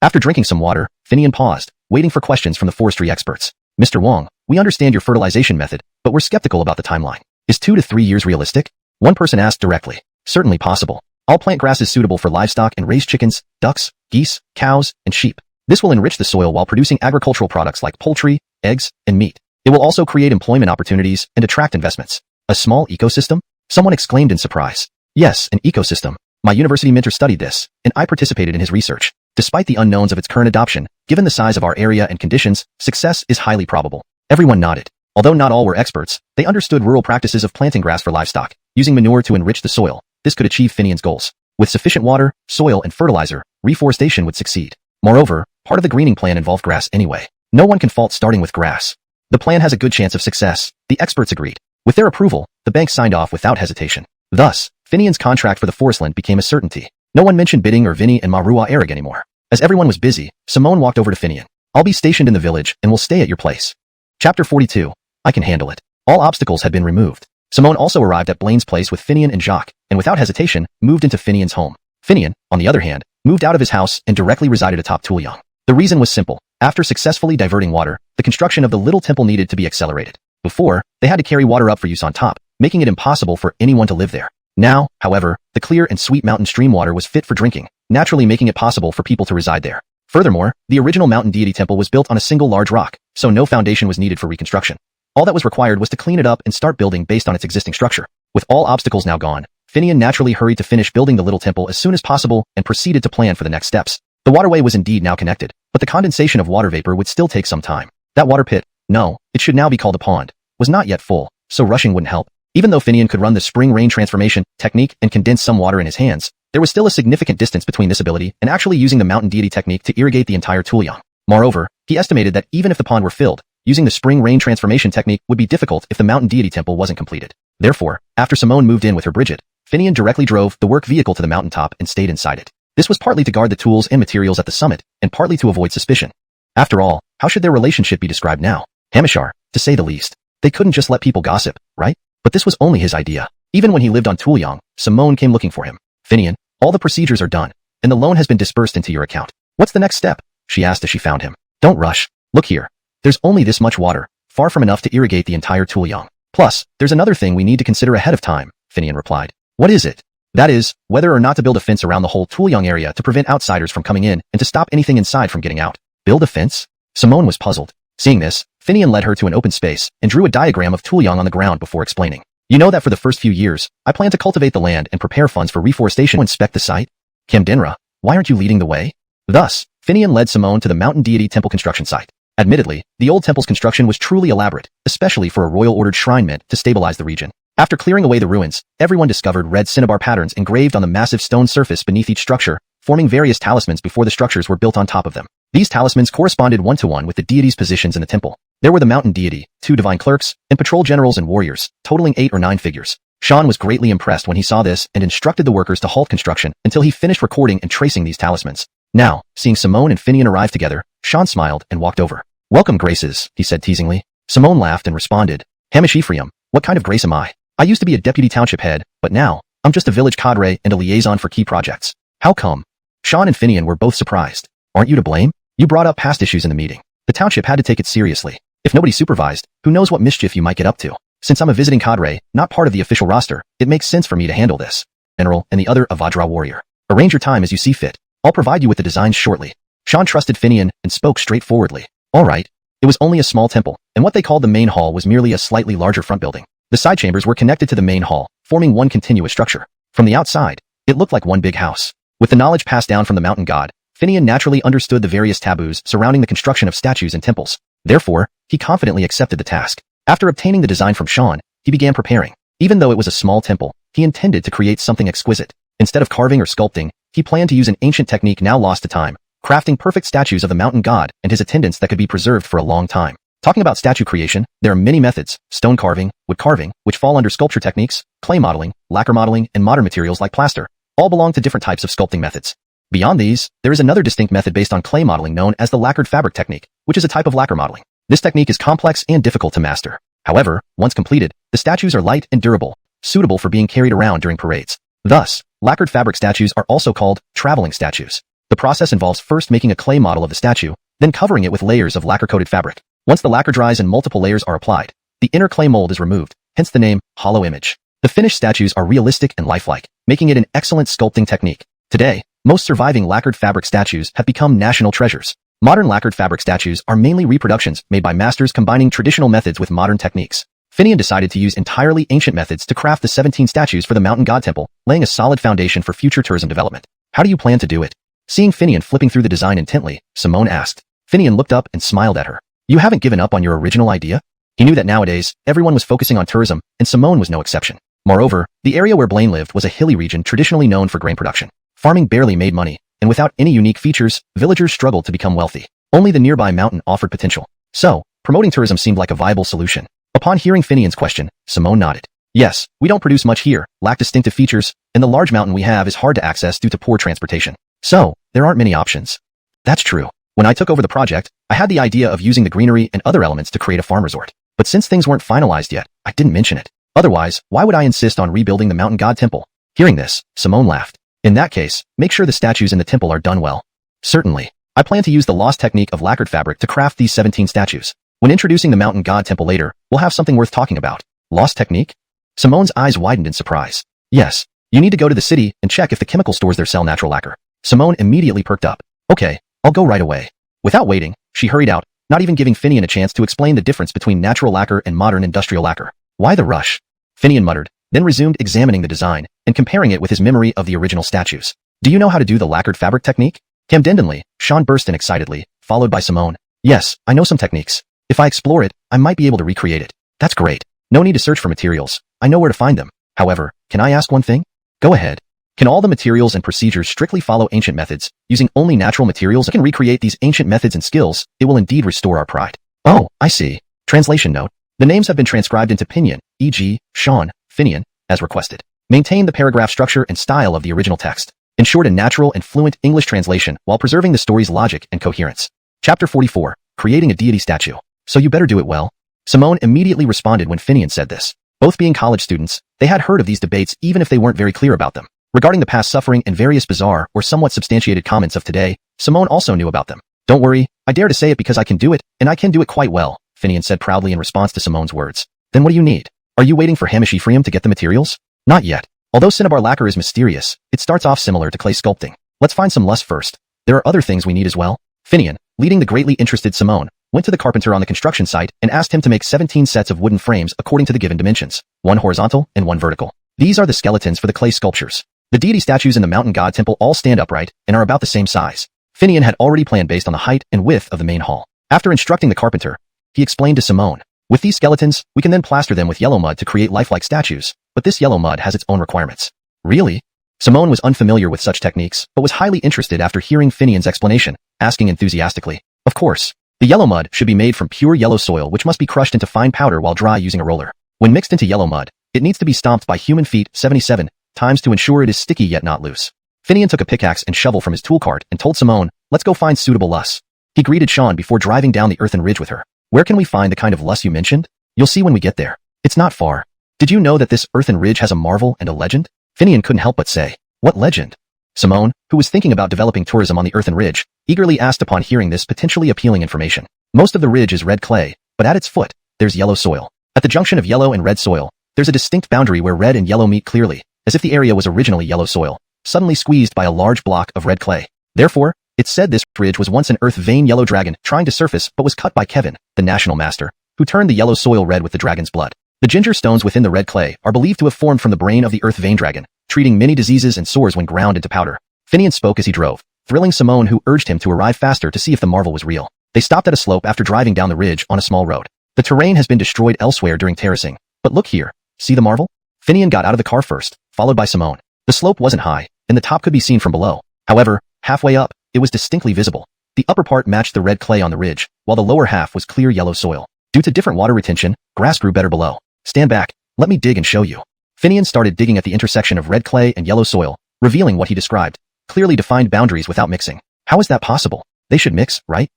After drinking some water, Finian paused, waiting for questions from the forestry experts. Mr. Wong, we understand your fertilization method, but we're skeptical about the timeline. Is 2 to 3 years realistic? One person asked directly. Certainly possible. I'll plant grasses suitable for livestock and raise chickens, ducks, geese, cows, and sheep. This will enrich the soil while producing agricultural products like poultry, eggs, and meat. It will also create employment opportunities and attract investments. A small ecosystem? Someone exclaimed in surprise. Yes, an ecosystem. My university mentor studied this, and I participated in his research. Despite the unknowns of its current adoption, given the size of our area and conditions, success is highly probable. Everyone nodded. Although not all were experts, they understood rural practices of planting grass for livestock, using manure to enrich the soil. This could achieve Finian's goals. With sufficient water, soil, and fertilizer, reforestation would succeed. Moreover, part of the greening plan involved grass anyway. No one can fault starting with grass. The plan has a good chance of success, the experts agreed. With their approval, the bank signed off without hesitation. Thus, Finian's contract for the forestland became a certainty. No one mentioned bidding or Vinny and Marua Arag anymore. As everyone was busy, Simone walked over to Finian. I'll be stationed in the village and will stay at your place. Chapter 42. I can handle it. All obstacles had been removed. Simone also arrived at Blaine's place with Finian and Jacques, and without hesitation, moved into Finian's home. Finian, on the other hand, moved out of his house and directly resided atop Tuoyang. The reason was simple. After successfully diverting water, the construction of the little temple needed to be accelerated. Before, they had to carry water up for use on top, making it impossible for anyone to live there. Now, however, the clear and sweet mountain stream water was fit for drinking, naturally making it possible for people to reside there. Furthermore, the original mountain deity temple was built on a single large rock, so no foundation was needed for reconstruction. All that was required was to clean it up and start building based on its existing structure. With all obstacles now gone, Finian naturally hurried to finish building the little temple as soon as possible and proceeded to plan for the next steps. The waterway was indeed now connected, but the condensation of water vapor would still take some time. That water pit, no, it should now be called a pond, was not yet full, so rushing wouldn't help. Even though Finian could run the spring rain transformation technique and condense some water in his hands, there was still a significant distance between this ability and actually using the mountain deity technique to irrigate the entire Tuliang. Moreover, he estimated that even if the pond were filled, using the spring rain transformation technique would be difficult if the mountain deity temple wasn't completed. Therefore, after Simone moved in with her Bridget, Finian directly drove the work vehicle to the mountaintop and stayed inside it. This was partly to guard the tools and materials at the summit, and partly to avoid suspicion. After all, how should their relationship be described now? Hamishar, to say the least. They couldn't just let people gossip, right? But this was only his idea. Even when he lived on Tuliang, Simone came looking for him. Finian, all the procedures are done, and the loan has been dispersed into your account. What's the next step? She asked as she found him. Don't rush. Look here. There's only this much water, far from enough to irrigate the entire Tuliang. Plus, there's another thing we need to consider ahead of time, Finian replied. What is it? That is, whether or not to build a fence around the whole Tuliang area to prevent outsiders from coming in and to stop anything inside from getting out. Build a fence? Simone was puzzled. Seeing this, Finian led her to an open space and drew a diagram of Tuliang on the ground before explaining. You know that for the first few years, I plan to cultivate the land and prepare funds for reforestation. Inspect the site? Kamdenra, why aren't you leading the way? Thus, Finian led Simone to the mountain deity temple construction site. Admittedly, the old temple's construction was truly elaborate, especially for a royal-ordered shrine meant to stabilize the region. After clearing away the ruins, everyone discovered red cinnabar patterns engraved on the massive stone surface beneath each structure, forming various talismans before the structures were built on top of them. These talismans corresponded one-to-one with the deities' positions in the temple. There were the mountain deity, 2 divine clerks, and patrol generals and warriors, totaling 8 or 9 figures. Sean was greatly impressed when he saw this and instructed the workers to halt construction until he finished recording and tracing these talismans. Now, seeing Simone and Finian arrive together, Sean smiled and walked over. Welcome, Graces, he said teasingly. Simone laughed and responded. Hamish Ephraim, what kind of grace am I? I used to be a deputy township head, but now, I'm just a village cadre and a liaison for key projects. How come? Sean and Finian were both surprised. Aren't you to blame? You brought up past issues in the meeting. The township had to take it seriously. If nobody supervised, who knows what mischief you might get up to? Since I'm a visiting cadre, not part of the official roster, it makes sense for me to handle this. General and the other a Vajra warrior. Arrange your time as you see fit. I'll provide you with the designs shortly. Sean trusted Finian and spoke straightforwardly. All right. It was only a small temple, and what they called the main hall was merely a slightly larger front building. The side chambers were connected to the main hall, forming one continuous structure. From the outside, it looked like one big house. With the knowledge passed down from the mountain god, Finian naturally understood the various taboos surrounding the construction of statues and temples. Therefore, he confidently accepted the task. After obtaining the design from Sean, he began preparing. Even though it was a small temple, he intended to create something exquisite. Instead of carving or sculpting, he planned to use an ancient technique now lost to time, crafting perfect statues of the mountain god and his attendants that could be preserved for a long time. Talking about statue creation, there are many methods: stone carving, wood carving, which fall under sculpture techniques, clay modeling, lacquer modeling, and modern materials like plaster. All belong to different types of sculpting methods. Beyond these, there is another distinct method based on clay modeling known as the lacquered fabric technique, which is a type of lacquer modeling. This technique is complex and difficult to master. However, once completed, the statues are light and durable, suitable for being carried around during parades. Thus, lacquered fabric statues are also called traveling statues. The process involves first making a clay model of the statue, then covering it with layers of lacquer-coated fabric. Once the lacquer dries and multiple layers are applied, the inner clay mold is removed, hence the name hollow image. The finished statues are realistic and lifelike, making it an excellent sculpting technique. Today, most surviving lacquered fabric statues have become national treasures. Modern lacquered fabric statues are mainly reproductions made by masters combining traditional methods with modern techniques. Finian decided to use entirely ancient methods to craft the 17 statues for the mountain god temple, laying a solid foundation for future tourism development. How do you plan to do it? Seeing Finian flipping through the design intently, Simone asked. Finian looked up and smiled at her. You haven't given up on your original idea? He knew that nowadays, everyone was focusing on tourism, and Simone was no exception. Moreover, the area where Blaine lived was a hilly region traditionally known for grain production. Farming barely made money, and without any unique features, villagers struggled to become wealthy. Only the nearby mountain offered potential. So, promoting tourism seemed like a viable solution. Upon hearing Finian's question, Simone nodded. Yes, we don't produce much here, lack distinctive features, and the large mountain we have is hard to access due to poor transportation. So, there aren't many options. That's true. When I took over the project, I had the idea of using the greenery and other elements to create a farm resort. But since things weren't finalized yet, I didn't mention it. Otherwise, why would I insist on rebuilding the mountain god temple? Hearing this, Simone laughed. In that case, make sure the statues in the temple are done well. Certainly. I plan to use the lost technique of lacquered fabric to craft these 17 statues. When introducing the mountain god temple later, we'll have something worth talking about. Lost technique? Simone's eyes widened in surprise. Yes. You need to go to the city and check if the chemical stores there sell natural lacquer. Simone immediately perked up. Okay, I'll go right away. Without waiting, she hurried out, not even giving Finian a chance to explain the difference between natural lacquer and modern industrial lacquer. Why the rush? Finian muttered. then resumed examining the design and comparing it with his memory of the original statues. Do you know how to do the lacquered fabric technique? Camdendenly, Sean burst in excitedly, followed by Simone. Yes, I know some techniques. If I explore it, I might be able to recreate it. That's great. No need to search for materials. I know where to find them. However, can I ask one thing? Go ahead. Can all the materials and procedures strictly follow ancient methods, using only natural materials? I can recreate these ancient methods and skills. It will indeed restore our pride. Oh, I see. Translation note. The names have been transcribed into Pinyin, e.g., Sean, Finian, as requested. Maintain the paragraph structure and style of the original text. Ensured a natural and fluent English translation while preserving the story's logic and coherence. Chapter 44. Creating a deity statue. So you better do it well. Simone immediately responded when Finian said this. Both being college students, they had heard of these debates even if they weren't very clear about them. Regarding the past suffering and various bizarre or somewhat substantiated comments of today, Simone also knew about them. Don't worry, I dare to say it because I can do it, and I can do it quite well, Finian said proudly in response to Simone's words. Then what do you need? Are you waiting for Hamish Ephraim to get the materials? Not yet. Although cinnabar lacquer is mysterious, it starts off similar to clay sculpting. Let's find some lust first. There are other things we need as well. Finian, leading the greatly interested Simone, went to the carpenter on the construction site and asked him to make 17 sets of wooden frames according to the given dimensions, one horizontal and one vertical. These are the skeletons for the clay sculptures. The deity statues in the mountain god temple all stand upright and are about the same size. Finian had already planned based on the height and width of the main hall. After instructing the carpenter, he explained to Simone, with these skeletons, we can then plaster them with yellow mud to create lifelike statues, but this yellow mud has its own requirements. Really? Simone was unfamiliar with such techniques, but was highly interested after hearing Finian's explanation, asking enthusiastically. Of course. The yellow mud should be made from pure yellow soil which must be crushed into fine powder while dry using a roller. When mixed into yellow mud, it needs to be stomped by human feet 77 times to ensure it is sticky yet not loose. Finian took a pickaxe and shovel from his tool cart and told Simone, let's go find suitable luss. He greeted Sean before driving down the earthen ridge with her. Where can we find the kind of luss you mentioned? You'll see when we get there. It's not far. Did you know that this earthen ridge has a marvel and a legend? Finian couldn't help but say, what legend? Simone, who was thinking about developing tourism on the earthen ridge, eagerly asked upon hearing this potentially appealing information. Most of the ridge is red clay, but at its foot, there's yellow soil. At the junction of yellow and red soil, there's a distinct boundary where red and yellow meet clearly, as if the area was originally yellow soil, suddenly squeezed by a large block of red clay. Therefore, it's said this ridge was once an earth vein yellow dragon trying to surface but was cut by Kevin, the national master, who turned the yellow soil red with the dragon's blood. The ginger stones within the red clay are believed to have formed from the brain of the earth vein dragon, treating many diseases and sores when ground into powder. Finian spoke as he drove, thrilling Simone who urged him to arrive faster to see if the marvel was real. They stopped at a slope after driving down the ridge on a small road. The terrain has been destroyed elsewhere during terracing, but look here, see the marvel? Finian got out of the car first, followed by Simone. The slope wasn't high, and the top could be seen from below. However, halfway up, it was distinctly visible. The upper part matched the red clay on the ridge, while the lower half was clear yellow soil. Due to different water retention, grass grew better below. Stand back, let me dig and show you. Finian started digging at the intersection of red clay and yellow soil, revealing what he described. Clearly defined boundaries without mixing. How is that possible? They should mix, right?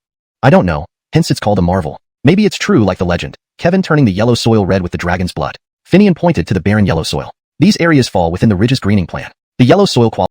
I don't know, hence it's called a marvel. Maybe it's true like the legend, Kevin turning the yellow soil red with the dragon's blood. Finian pointed to the barren yellow soil. These areas fall within the ridge's greening plan. The yellow soil quality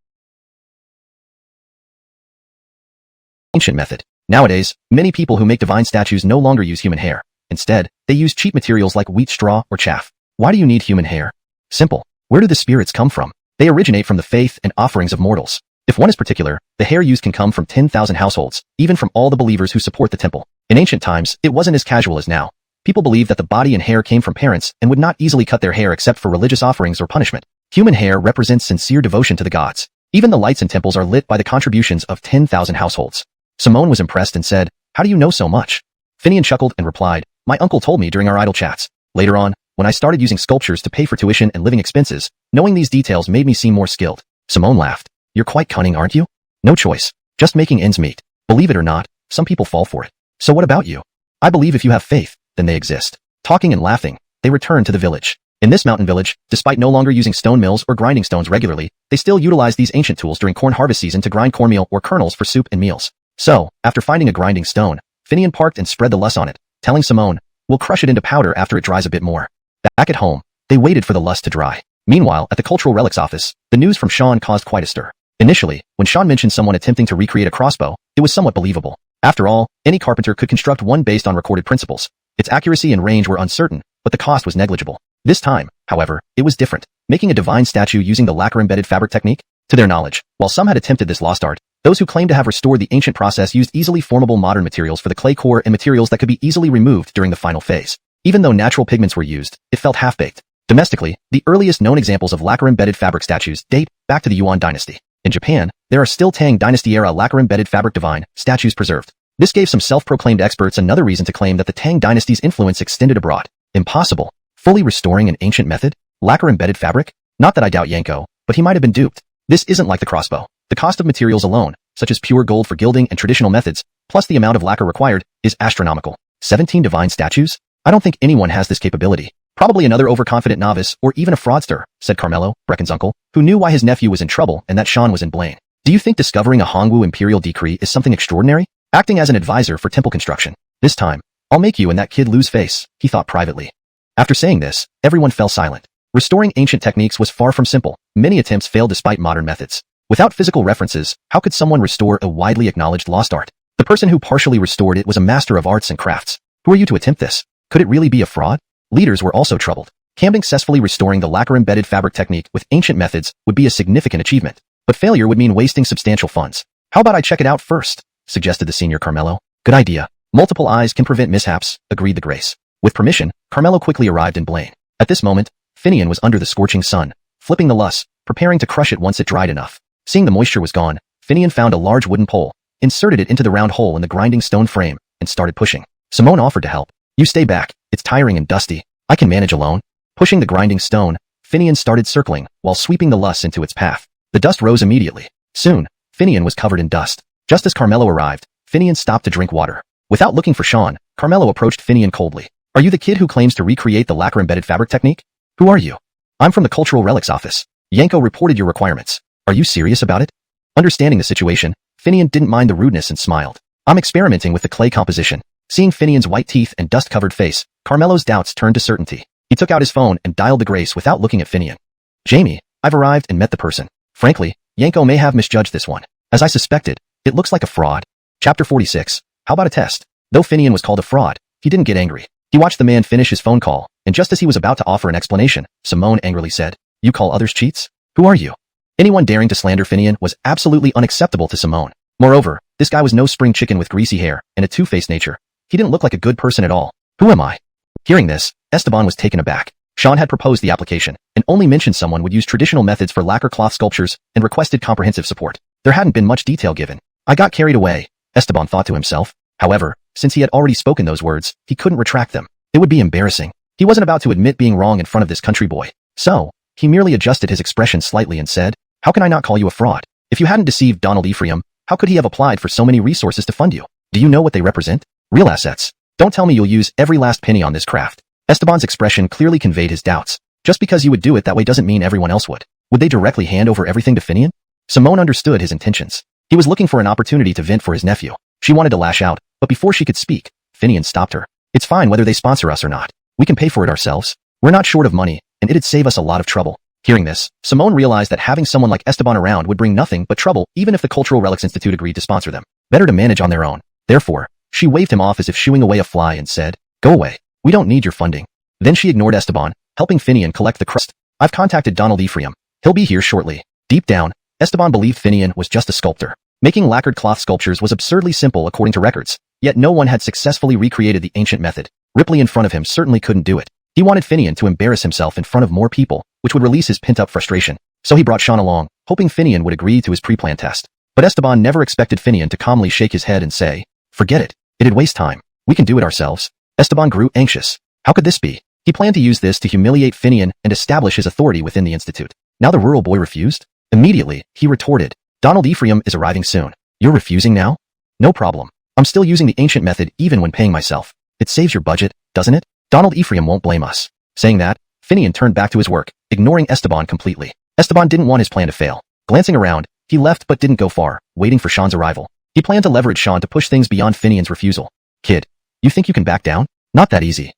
ancient method. Nowadays, many people who make divine statues no longer use human hair. Instead, they use cheap materials like wheat straw or chaff. Why do you need human hair? Simple. Where do the spirits come from? They originate from the faith and offerings of mortals. If one is particular, the hair used can come from 10,000 households, even from all the believers who support the temple. In ancient times, it wasn't as casual as now. People believed that the body and hair came from parents and would not easily cut their hair except for religious offerings or punishment. Human hair represents sincere devotion to the gods. Even the lights in temples are lit by the contributions of 10,000 households. Simone was impressed and said, how do you know so much? Finian chuckled and replied, my uncle told me during our idle chats. Later on, when I started using sculptures to pay for tuition and living expenses, knowing these details made me seem more skilled. Simone laughed. You're quite cunning, aren't you? No choice. Just making ends meet. Believe it or not, some people fall for it. So what about you? I believe if you have faith, then they exist. Talking and laughing, they returned to the village. In this mountain village, despite no longer using stone mills or grinding stones regularly, they still utilize these ancient tools during corn harvest season to grind cornmeal or kernels for soup and meals. So, after finding a grinding stone, Finian parked and spread the lust on it, telling Simone, we'll crush it into powder after it dries a bit more. Back at home, they waited for the lust to dry. Meanwhile, at the Cultural Relics office, the news from Sean caused quite a stir. Initially, when Sean mentioned someone attempting to recreate a crossbow, it was somewhat believable. After all, any carpenter could construct one based on recorded principles. Its accuracy and range were uncertain, but the cost was negligible. This time, however, it was different, making a divine statue using the lacquer-embedded fabric technique. To their knowledge, while some had attempted this lost art, those who claimed to have restored the ancient process used easily formable modern materials for the clay core and materials that could be easily removed during the final phase. Even though natural pigments were used, it felt half-baked. Domestically, the earliest known examples of lacquer-embedded fabric statues date back to the Yuan dynasty. In Japan, there are still Tang Dynasty-era lacquer-embedded fabric divine statues preserved. This gave some self-proclaimed experts another reason to claim that the Tang dynasty's influence extended abroad. Impossible. Fully restoring an ancient method? Lacquer-embedded fabric? Not that I doubt Yanko, but he might have been duped. This isn't like the crossbow. The cost of materials alone, such as pure gold for gilding and traditional methods, plus the amount of lacquer required, is astronomical. 17 divine statues? I don't think anyone has this capability. Probably another overconfident novice or even a fraudster, said Carmelo, Brecken's uncle, who knew why his nephew was in trouble and that Sean was in blame. Do you think discovering a Hongwu imperial decree is something extraordinary? Acting as an advisor for temple construction. This time, I'll make you and that kid lose face, he thought privately. After saying this, everyone fell silent. Restoring ancient techniques was far from simple. Many attempts failed despite modern methods. Without physical references, how could someone restore a widely acknowledged lost art? The person who partially restored it was a master of arts and crafts. Who are you to attempt this? Could it really be a fraud? Leaders were also troubled. Camden successfully restoring the lacquer-embedded fabric technique with ancient methods would be a significant achievement. But failure would mean wasting substantial funds. How about I check it out first? Suggested the senior Carmelo. Good idea. Multiple eyes can prevent mishaps, agreed the Grace. With permission, Carmelo quickly arrived in Blaine. At this moment, Finian was under the scorching sun, flipping the lus, preparing to crush it once it dried enough. Seeing the moisture was gone, Finian found a large wooden pole, inserted it into the round hole in the grinding stone frame, and started pushing. Simone offered to help. You stay back, it's tiring and dusty. I can manage alone. Pushing the grinding stone, Finian started circling, while sweeping the lus into its path. The dust rose immediately. Soon, Finian was covered in dust. Just as Carmelo arrived, Finian stopped to drink water. Without looking for Sean, Carmelo approached Finian coldly. Are you the kid who claims to recreate the lacquer-embedded fabric technique? Who are you? I'm from the Cultural Relics office. Yanko reported your requirements. Are you serious about it? Understanding the situation, Finian didn't mind the rudeness and smiled. I'm experimenting with the clay composition. Seeing Finian's white teeth and dust-covered face, Carmelo's doubts turned to certainty. He took out his phone and dialed the Grace without looking at Finian. Jamie, I've arrived and met the person. Frankly, Yanko may have misjudged this one. As I suspected, it looks like a fraud. Chapter 46. How about a test? Though Finian was called a fraud, he didn't get angry. He watched the man finish his phone call, and just as he was about to offer an explanation, Simone angrily said, You call others cheats? Who are you? Anyone daring to slander Finian was absolutely unacceptable to Simone. Moreover, this guy was no spring chicken with greasy hair and a two-faced nature. He didn't look like a good person at all. Who am I? Hearing this, Esteban was taken aback. Sean had proposed the application, and only mentioned someone would use traditional methods for lacquer cloth sculptures and requested comprehensive support. There hadn't been much detail given. I got carried away, Esteban thought to himself. However, since he had already spoken those words, he couldn't retract them. It would be embarrassing. He wasn't about to admit being wrong in front of this country boy. So, he merely adjusted his expression slightly and said, How can I not call you a fraud? If you hadn't deceived Donald Ephraim, how could he have applied for so many resources to fund you? Do you know what they represent? Real assets. Don't tell me you'll use every last penny on this craft. Esteban's expression clearly conveyed his doubts. Just because you would do it that way doesn't mean everyone else would. Would they directly hand over everything to Finian? Simone understood his intentions. He was looking for an opportunity to vent for his nephew. She wanted to lash out, but before she could speak, Finian stopped her. It's fine whether they sponsor us or not. We can pay for it ourselves. We're not short of money, and it'd save us a lot of trouble. Hearing this, Simone realized that having someone like Esteban around would bring nothing but trouble even if the Cultural Relics Institute agreed to sponsor them. Better to manage on their own. Therefore, she waved him off as if shooing away a fly and said, Go away. We don't need your funding. Then she ignored Esteban, helping Finian collect the crust. I've contacted Donald Ephraim. He'll be here shortly. Deep down, Esteban believed Finian was just a sculptor. Making lacquered cloth sculptures was absurdly simple according to records, yet no one had successfully recreated the ancient method. Ripley in front of him certainly couldn't do it. He wanted Finian to embarrass himself in front of more people, which would release his pent-up frustration. So he brought Sean along, hoping Finian would agree to his pre-planned test. But Esteban never expected Finian to calmly shake his head and say, Forget it. It'd waste time. We can do it ourselves. Esteban grew anxious. How could this be? He planned to use this to humiliate Finian and establish his authority within the institute. Now the rural boy refused? Immediately, he retorted, Donald Ephraim is arriving soon. You're refusing now? No problem. I'm still using the ancient method even when paying myself. It saves your budget, doesn't it? Donald Ephraim won't blame us. Saying that, Finian turned back to his work, ignoring Esteban completely. Esteban didn't want his plan to fail. Glancing around, he left but didn't go far, waiting for Sean's arrival. He planned to leverage Sean to push things beyond Finian's refusal. Kid, you think you can back down? Not that easy.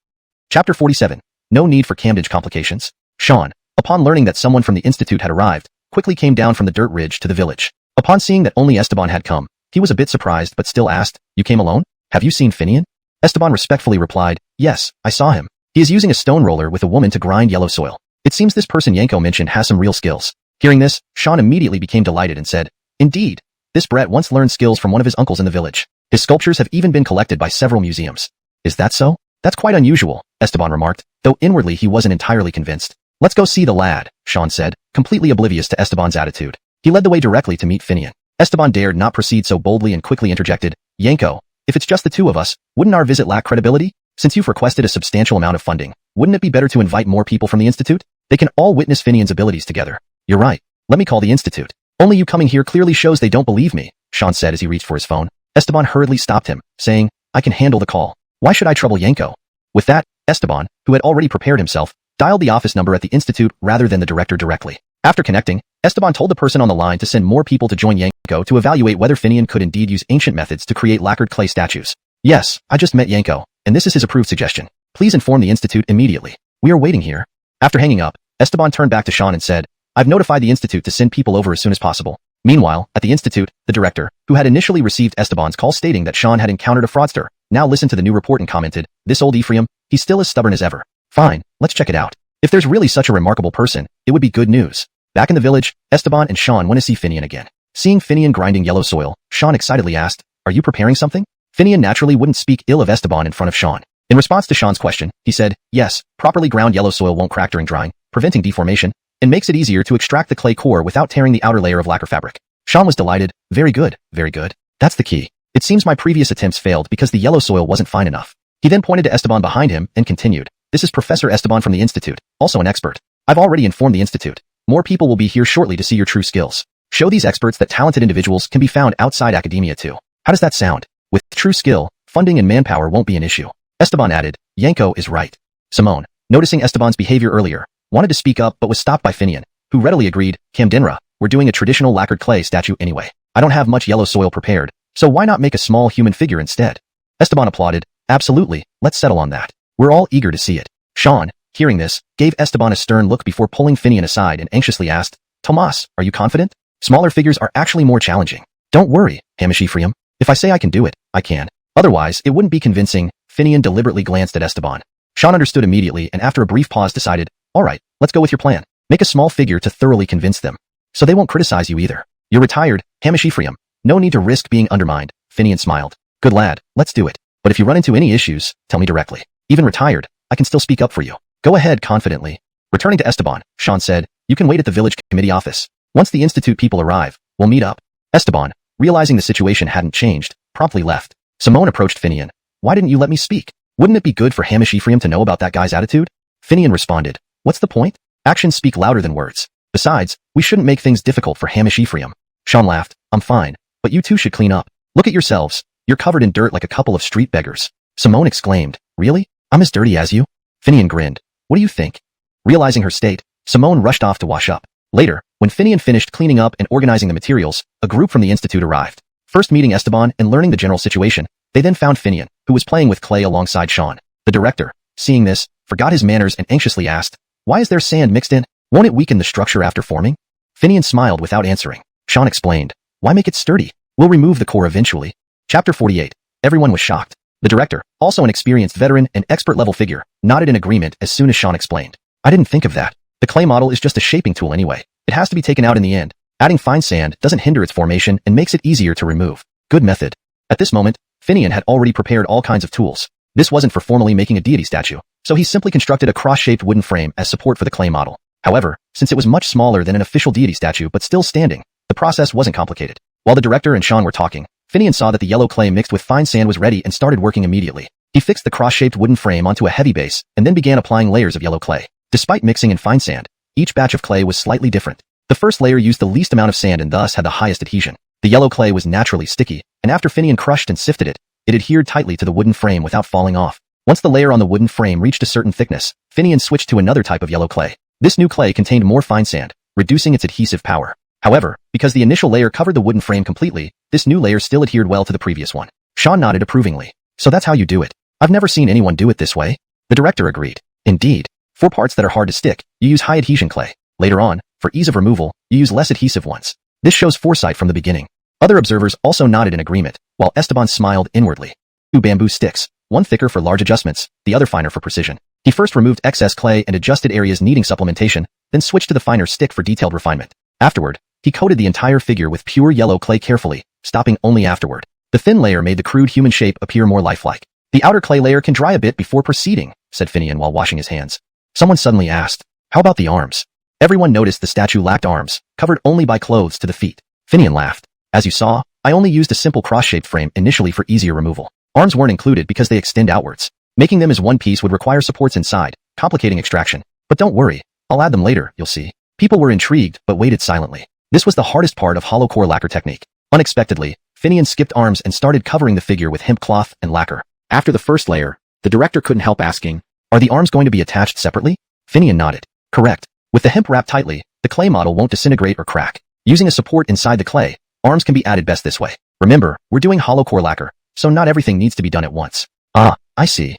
Chapter 47. No need for Camdage complications. Sean, upon learning that someone from the institute had arrived, quickly came down from the dirt ridge to the village. Upon seeing that only Esteban had come, he was a bit surprised but still asked, You came alone? Have you seen Finian? Esteban respectfully replied, Yes, I saw him. He is using a stone roller with a woman to grind yellow soil. It seems this person Yanko mentioned has some real skills. Hearing this, Sean immediately became delighted and said, Indeed, this Brett once learned skills from one of his uncles in the village. His sculptures have even been collected by several museums. Is that so? That's quite unusual. Esteban remarked, though inwardly he wasn't entirely convinced. Let's go see the lad, Sean said, completely oblivious to Esteban's attitude. He led the way directly to meet Finian. Esteban dared not proceed so boldly and quickly interjected, Yanko, if it's just the two of us, wouldn't our visit lack credibility? Since you've requested a substantial amount of funding, wouldn't it be better to invite more people from the Institute? They can all witness Finian's abilities together. You're right. Let me call the Institute. Only you coming here clearly shows they don't believe me, Sean said as he reached for his phone. Esteban hurriedly stopped him, saying, I can handle the call. Why should I trouble Yanko? With that, Esteban, who had already prepared himself, dialed the office number at the Institute rather than the director directly. After connecting, Esteban told the person on the line to send more people to join Yanko to evaluate whether Finian could indeed use ancient methods to create lacquered clay statues. Yes, I just met Yanko, and this is his approved suggestion. Please inform the Institute immediately. We are waiting here. After hanging up, Esteban turned back to Sean and said, I've notified the Institute to send people over as soon as possible. Meanwhile, at the Institute, the director, who had initially received Esteban's call stating that Sean had encountered a fraudster, now listened to the new report and commented, this old Ephraim, he's still as stubborn as ever. Fine, let's check it out. If there's really such a remarkable person, it would be good news. Back in the village, Esteban and Sean went to see Finian again. Seeing Finian grinding yellow soil, Sean excitedly asked, are you preparing something? Finian naturally wouldn't speak ill of Esteban in front of Sean. In response to Sean's question, he said, yes, properly ground yellow soil won't crack during drying, preventing deformation, and makes it easier to extract the clay core without tearing the outer layer of lacquer fabric. Sean was delighted. Very good, very good. That's the key. It seems my previous attempts failed because the yellow soil wasn't fine enough. He then pointed to Esteban behind him and continued, this is Professor Esteban from the Institute, also an expert. I've already informed the Institute. More people will be here shortly to see your true skills. Show these experts that talented individuals can be found outside academia too. How does that sound? With true skill, funding and manpower won't be an issue. Esteban added, Yanko is right. Simone, noticing Esteban's behavior earlier, wanted to speak up but was stopped by Finian, who readily agreed, Camdenra, we're doing a traditional lacquered clay statue anyway. I don't have much yellow soil prepared, so why not make a small human figure instead? Esteban applauded, absolutely, let's settle on that. We're all eager to see it. Sean, hearing this, gave Esteban a stern look before pulling Finian aside and anxiously asked, Tomas, are you confident? Smaller figures are actually more challenging. Don't worry, Hamish Ephraim. If I say I can do it, I can. Otherwise, it wouldn't be convincing. Finian deliberately glanced at Esteban. Sean understood immediately and after a brief pause decided, all right, let's go with your plan. Make a small figure to thoroughly convince them. So they won't criticize you either. You're retired, Hamish Ephraim. No need to risk being undermined. Finian smiled. Good lad, let's do it. But if you run into any issues, tell me directly. Even retired, I can still speak up for you. Go ahead confidently. Returning to Esteban, Sean said, you can wait at the village committee office. Once the Institute people arrive, we'll meet up. Esteban, realizing the situation hadn't changed, promptly left. Simone approached Finian. Why didn't you let me speak? Wouldn't it be good for Hamish Ephraim to know about that guy's attitude? Finian responded, what's the point? Actions speak louder than words. Besides, we shouldn't make things difficult for Hamish Ephraim. Sean laughed, I'm fine, but you two should clean up. Look at yourselves. You're covered in dirt like a couple of street beggars. Simone exclaimed, really? I'm as dirty as you? Finian grinned. What do you think? Realizing her state, Simone rushed off to wash up. Later, when Finian finished cleaning up and organizing the materials, a group from the Institute arrived. First meeting Esteban and learning the general situation, they then found Finian, who was playing with clay alongside Sean. The director, seeing this, forgot his manners and anxiously asked, why is there sand mixed in? Won't it weaken the structure after forming? Finian smiled without answering. Sean explained, why make it sturdy? We'll remove the core eventually. Chapter 48. Everyone was shocked. The director, also an experienced veteran and expert-level figure, nodded in agreement as soon as Sean explained. I didn't think of that. The clay model is just a shaping tool anyway. It has to be taken out in the end. Adding fine sand doesn't hinder its formation and makes it easier to remove. Good method. At this moment, Finian had already prepared all kinds of tools. This wasn't for formally making a deity statue, so he simply constructed a cross-shaped wooden frame as support for the clay model. However, since it was much smaller than an official deity statue but still standing, the process wasn't complicated. While the director and Sean were talking, Finian saw that the yellow clay mixed with fine sand was ready and started working immediately. He fixed the cross-shaped wooden frame onto a heavy base and then began applying layers of yellow clay. Despite mixing in fine sand, each batch of clay was slightly different. The first layer used the least amount of sand and thus had the highest adhesion. The yellow clay was naturally sticky, and after Finian crushed and sifted it, it adhered tightly to the wooden frame without falling off. Once the layer on the wooden frame reached a certain thickness, Finian switched to another type of yellow clay. This new clay contained more fine sand, reducing its adhesive power. However, because the initial layer covered the wooden frame completely, this new layer still adhered well to the previous one. Sean nodded approvingly. So that's how you do it. I've never seen anyone do it this way. The director agreed. Indeed. For parts that are hard to stick, you use high adhesion clay. Later on, for ease of removal, you use less adhesive ones. This shows foresight from the beginning. Other observers also nodded in agreement, while Esteban smiled inwardly. 2 bamboo sticks, one thicker for large adjustments, the other finer for precision. He first removed excess clay and adjusted areas needing supplementation, then switched to the finer stick for detailed refinement. Afterward, he coated the entire figure with pure yellow clay carefully, stopping only afterward. The thin layer made the crude human shape appear more lifelike. The outer clay layer can dry a bit before proceeding, said Finian while washing his hands. Someone suddenly asked, how about the arms? Everyone noticed the statue lacked arms, covered only by clothes to the feet. Finian laughed. As you saw, I only used a simple cross-shaped frame initially for easier removal. Arms weren't included because they extend outwards. Making them as one piece would require supports inside, complicating extraction. But don't worry, I'll add them later, you'll see. People were intrigued but waited silently. This was the hardest part of hollow core lacquer technique. Unexpectedly, Finian skipped arms and started covering the figure with hemp cloth and lacquer. After the first layer, the director couldn't help asking, are the arms going to be attached separately? Finian nodded. Correct. With the hemp wrapped tightly, the clay model won't disintegrate or crack. Using a support inside the clay, arms can be added best this way. Remember, we're doing hollow core lacquer, so not everything needs to be done at once. Ah, I see.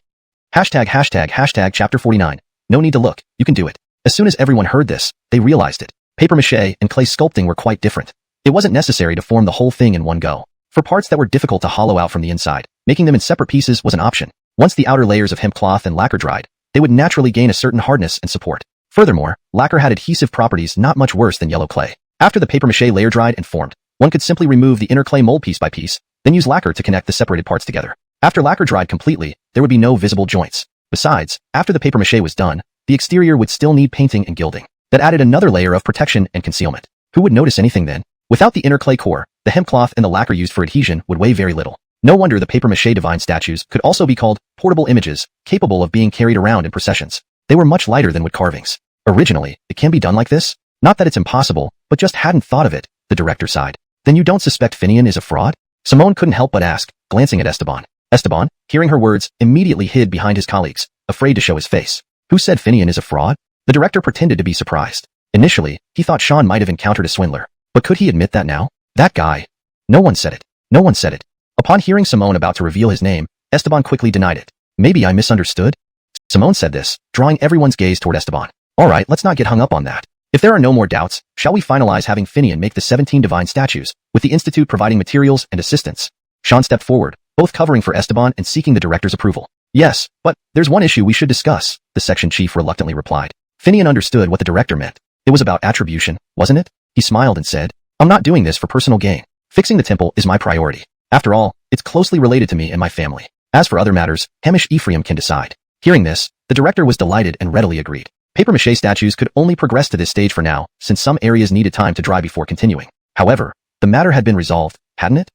Hashtag chapter 49. No need to look, you can do it. As soon as everyone heard this, they realized it. Papier-mâché and clay sculpting were quite different. It wasn't necessary to form the whole thing in one go. For parts that were difficult to hollow out from the inside, making them in separate pieces was an option. Once the outer layers of hemp cloth and lacquer dried, they would naturally gain a certain hardness and support. Furthermore, lacquer had adhesive properties not much worse than yellow clay. After the papier-mâché layer dried and formed, one could simply remove the inner clay mold piece by piece, then use lacquer to connect the separated parts together. After lacquer dried completely, there would be no visible joints. Besides, after the papier-mâché was done, the exterior would still need painting and gilding. That added another layer of protection and concealment. Who would notice anything then? Without the inner clay core, the hemp cloth and the lacquer used for adhesion would weigh very little. No wonder the papier-mâché divine statues could also be called portable images, capable of being carried around in processions. They were much lighter than wood carvings. Originally, it can be done like this? Not that it's impossible, but just hadn't thought of it, the director sighed. Then you don't suspect Finian is a fraud? Simone couldn't help but ask, glancing at Esteban. Esteban, hearing her words, immediately hid behind his colleagues, afraid to show his face. Who said Finian is a fraud? The director pretended to be surprised. Initially, he thought Sean might have encountered a swindler. But could he admit that now? That guy. No one said it. No one said it. Upon hearing Simone about to reveal his name, Esteban quickly denied it. Maybe I misunderstood? Simone said this, drawing everyone's gaze toward Esteban. Alright, let's not get hung up on that. If there are no more doubts, shall we finalize having Finian make the 17 divine statues, with the Institute providing materials and assistance? Sean stepped forward, both covering for Esteban and seeking the director's approval. Yes, but there's one issue we should discuss, the section chief reluctantly replied. Finian understood what the director meant. It was about attribution, wasn't it? He smiled and said, I'm not doing this for personal gain. Fixing the temple is my priority. After all, it's closely related to me and my family. As for other matters, Hamish Ephraim can decide. Hearing this, the director was delighted and readily agreed. Papier-mâché statues could only progress to this stage for now, since some areas needed time to dry before continuing. However, the matter had been resolved, hadn't it?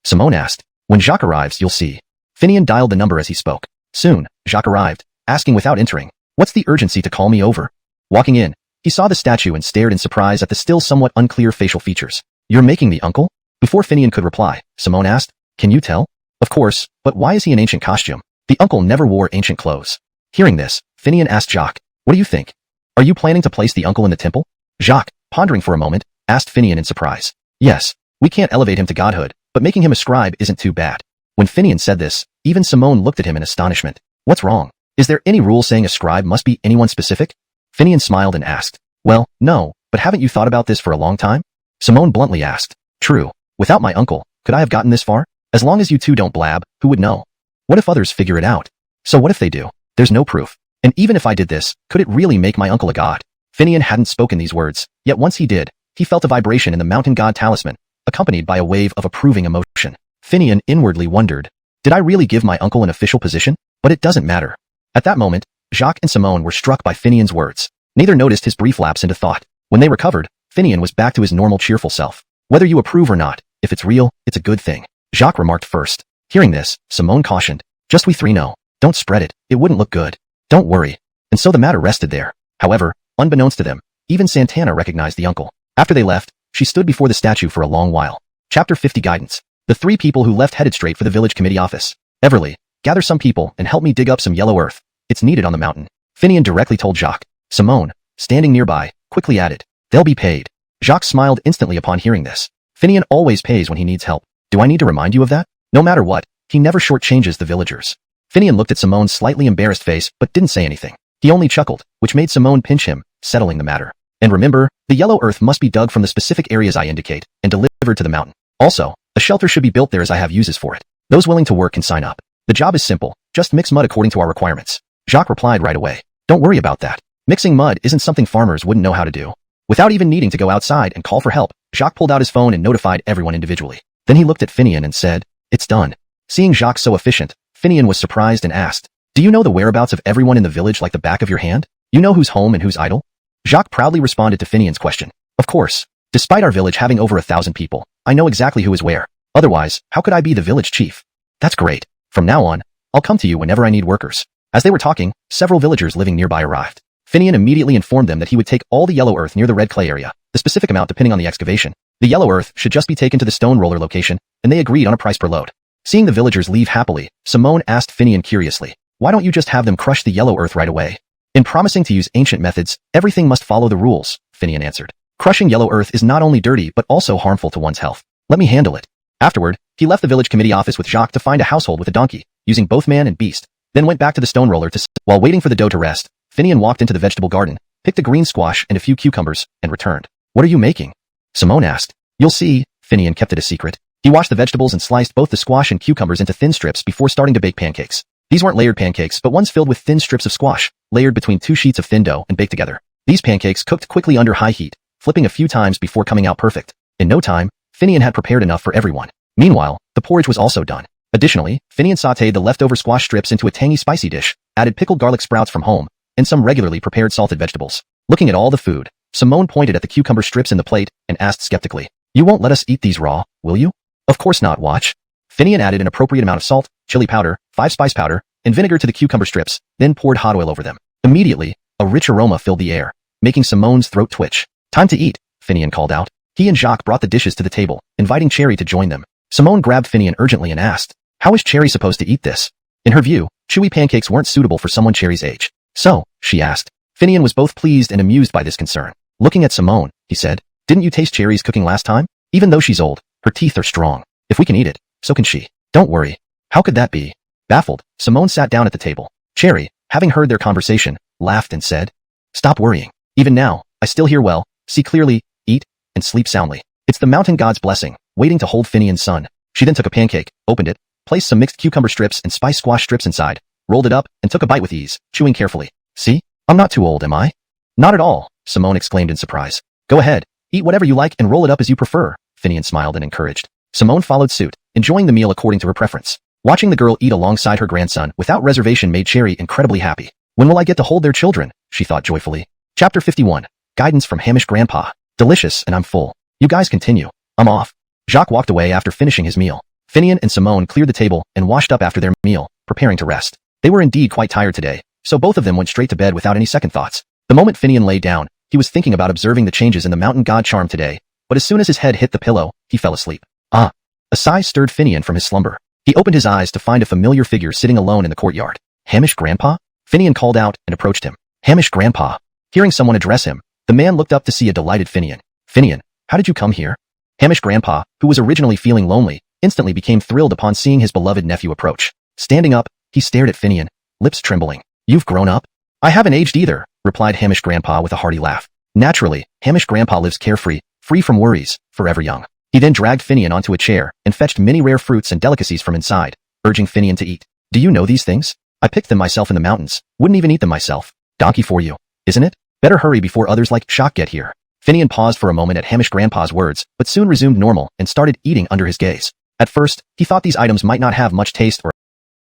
Simone asked. When Jacques arrives, you'll see. Finian dialed the number as he spoke. Soon, Jacques arrived, asking without entering, what's the urgency to call me over? Walking in, he saw the statue and stared in surprise at the still somewhat unclear facial features. You're making the uncle? Before Finian could reply, Simone asked, can you tell? Of course, but why is he in ancient costume? The uncle never wore ancient clothes. Hearing this, Finian asked Jacques, what do you think? Are you planning to place the uncle in the temple? Jacques, pondering for a moment, asked Finian in surprise. Yes, we can't elevate him to godhood, but making him a scribe isn't too bad. When Finian said this, even Simone looked at him in astonishment. What's wrong? Is there any rule saying a scribe must be anyone specific? Finian smiled and asked, well, no, but haven't you thought about this for a long time? Simone bluntly asked, true. Without my uncle, could I have gotten this far? As long as you two don't blab, who would know? What if others figure it out? So what if they do? There's no proof. And even if I did this, could it really make my uncle a god? Finian hadn't spoken these words, yet once he did, he felt a vibration in the mountain god talisman, accompanied by a wave of approving emotion. Finian inwardly wondered, did I really give my uncle an official position? But it doesn't matter. At that moment, Jacques and Simone were struck by Finian's words. Neither noticed his brief lapse into thought. When they recovered, Finian was back to his normal cheerful self. Whether you approve or not, if it's real, it's a good thing. Jacques remarked first. Hearing this, Simone cautioned, just we three know. Don't spread it, it wouldn't look good. Don't worry. And so the matter rested there. However, unbeknownst to them, even Santana recognized the uncle. After they left, she stood before the statue for a long while. Chapter 50 Guidance. The three people who left headed straight for the village committee office. Everly, gather some people and help me dig up some yellow earth. It's needed on the mountain. Finian directly told Jacques. Simone, standing nearby, quickly added, they'll be paid. Jacques smiled instantly upon hearing this. Finian always pays when he needs help. Do I need to remind you of that? No matter what, he never shortchanges the villagers. Finian looked at Simone's slightly embarrassed face but didn't say anything. He only chuckled, which made Simone pinch him, settling the matter. And remember, the yellow earth must be dug from the specific areas I indicate and delivered to the mountain. Also, a shelter should be built there as I have uses for it. Those willing to work can sign up. The job is simple, just mix mud according to our requirements. Jacques replied right away. Don't worry about that. Mixing mud isn't something farmers wouldn't know how to do. Without even needing to go outside and call for help, Jacques pulled out his phone and notified everyone individually. Then he looked at Finian and said, it's done. Seeing Jacques so efficient, Finian was surprised and asked, "Do you know the whereabouts of everyone in the village like the back of your hand? You know who's home and who's idle?" Jacques proudly responded to Finian's question. "Of course. Despite our village having over 1,000 people, I know exactly who is where. Otherwise, how could I be the village chief?" "That's great. From now on, I'll come to you whenever I need workers." As they were talking, several villagers living nearby arrived. Finian immediately informed them that he would take all the yellow earth near the red clay area, the specific amount depending on the excavation. The yellow earth should just be taken to the stone roller location, and they agreed on a price per load. Seeing the villagers leave happily, Simone asked Finian curiously, "Why don't you just have them crush the yellow earth right away?" "In promising to use ancient methods, everything must follow the rules," Finian answered. "Crushing yellow earth is not only dirty but also harmful to one's health. Let me handle it." Afterward, he left the village committee office with Jacques to find a household with a donkey, using both man and beast, then went back to the stone roller to While waiting for the dough to rest, Finian walked into the vegetable garden, picked a green squash and a few cucumbers, and returned. "What are you making?" Simone asked. "You'll see." Finian kept it a secret. He washed the vegetables and sliced both the squash and cucumbers into thin strips before starting to bake pancakes. These weren't layered pancakes but ones filled with thin strips of squash, layered between 2 sheets of thin dough and baked together. These pancakes cooked quickly under high heat, flipping a few times before coming out perfect. In no time, Finian had prepared enough for everyone. Meanwhile, the porridge was also done. Additionally, Finian sautéed the leftover squash strips into a tangy spicy dish, added pickled garlic sprouts from home, and some regularly prepared salted vegetables. Looking at all the food, Simone pointed at the cucumber strips in the plate and asked skeptically, "You won't let us eat these raw, will you?" "Of course not, watch." Finian added an appropriate amount of salt, chili powder, 5 spice powder, and vinegar to the cucumber strips, then poured hot oil over them. Immediately, a rich aroma filled the air, making Simone's throat twitch. "Time to eat," Finian called out. He and Jacques brought the dishes to the table, inviting Cherry to join them. Simone grabbed Finian urgently and asked, "How is Cherry supposed to eat this?" In her view, chewy pancakes weren't suitable for someone Cherry's age. "So," she asked. Finian was both pleased and amused by this concern. Looking at Simone, he said, "Didn't you taste Cherry's cooking last time? Even though she's old, her teeth are strong. If we can eat it, so can she." "Don't worry." "How could that be?" Baffled, Simone sat down at the table. Cherry, having heard their conversation, laughed and said, "Stop worrying. Even now, I still hear well, see clearly, eat, and sleep soundly. It's the mountain god's blessing, waiting to hold Finian's son." She then took a pancake, opened it, placed some mixed cucumber strips and spice squash strips inside, rolled it up, and took a bite with ease, chewing carefully. "See? I'm not too old, am I?" "Not at all," Simone exclaimed in surprise. "Go ahead, eat whatever you like and roll it up as you prefer," Finian smiled and encouraged. Simone followed suit, enjoying the meal according to her preference. Watching the girl eat alongside her grandson without reservation made Cherry incredibly happy. When will I get to hold their children? She thought joyfully. Chapter 51. Guidance from Hamish Grandpa. Delicious and I'm full. You guys continue. I'm off. Jacques walked away after finishing his meal. Finian and Simone cleared the table and washed up after their meal, preparing to rest. They were indeed quite tired today, so both of them went straight to bed without any second thoughts. The moment Finian lay down, he was thinking about observing the changes in the mountain god charm today, but as soon as his head hit the pillow, he fell asleep. Ah! A sigh stirred Finian from his slumber. He opened his eyes to find a familiar figure sitting alone in the courtyard. Hamish Grandpa? Finian called out and approached him. Hamish Grandpa. Hearing someone address him, the man looked up to see a delighted Finian. Finian, how did you come here? Hamish Grandpa, who was originally feeling lonely, instantly became thrilled upon seeing his beloved nephew approach. Standing up, he stared at Finian, lips trembling. You've grown up? I haven't aged either, replied Hamish Grandpa with a hearty laugh. Naturally, Hamish Grandpa lives carefree, free from worries, forever young. He then dragged Finian onto a chair and fetched many rare fruits and delicacies from inside, urging Finian to eat. Do you know these things? I picked them myself in the mountains, wouldn't even eat them myself. Donkey for you, isn't it? Better hurry before others like Jacques get here. Finian paused for a moment at Hamish Grandpa's words, but soon resumed normal and started eating under his gaze. At first, he thought these items might not have much taste or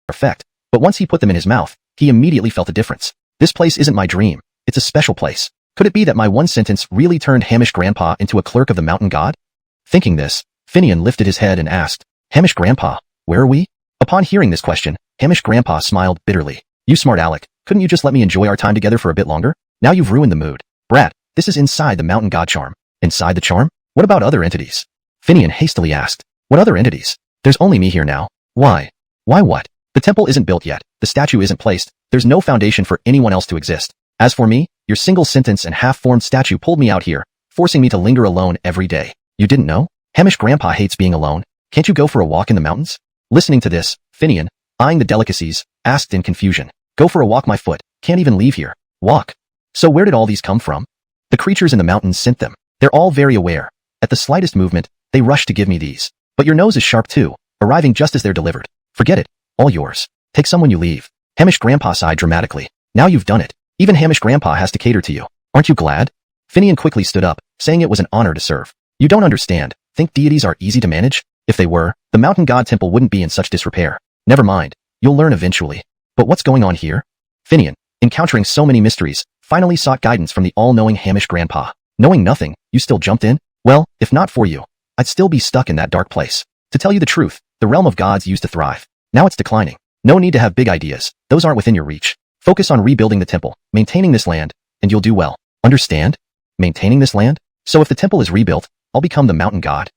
effect, but once he put them in his mouth, he immediately felt a difference. This place isn't my dream, it's a special place. Could it be that my one sentence really turned Hamish Grandpa into a clerk of the mountain god? Thinking this, Finian lifted his head and asked, Hamish Grandpa, where are we? Upon hearing this question, Hamish Grandpa smiled bitterly. You smart aleck, couldn't you just let me enjoy our time together for a bit longer? Now you've ruined the mood. Brat, this is inside the mountain god charm. Inside the charm? What about other entities? Finian hastily asked. What other entities? There's only me here now. Why? Why what? The temple isn't built yet, the statue isn't placed, there's no foundation for anyone else to exist. As for me, your single sentence and half-formed statue pulled me out here, forcing me to linger alone every day. You didn't know? Hamish Grandpa hates being alone. Can't you go for a walk in the mountains? Listening to this, Finian, eyeing the delicacies, asked in confusion. Go for a walk my foot, can't even leave here. Walk. So where did all these come from? The creatures in the mountains sent them. They're all very aware. At the slightest movement, they rush to give me these. But your nose is sharp too, arriving just as they're delivered. Forget it. All yours. Take some when you leave. Hamish Grandpa sighed dramatically. Now you've done it. Even Hamish Grandpa has to cater to you. Aren't you glad? Finian quickly stood up, saying it was an honor to serve. You don't understand. Think deities are easy to manage? If they were, the mountain god temple wouldn't be in such disrepair. Never mind. You'll learn eventually. But what's going on here? Finian, encountering so many mysteries, finally sought guidance from the all-knowing Hamish grandpa. Knowing nothing, you still jumped in? Well, if not for you, I'd still be stuck in that dark place. To tell you the truth, the realm of gods used to thrive. Now it's declining. No need to have big ideas. Those aren't within your reach. Focus on rebuilding the temple, maintaining this land, and you'll do well. Understand? Maintaining this land? So if the temple is rebuilt, I'll become the mountain god.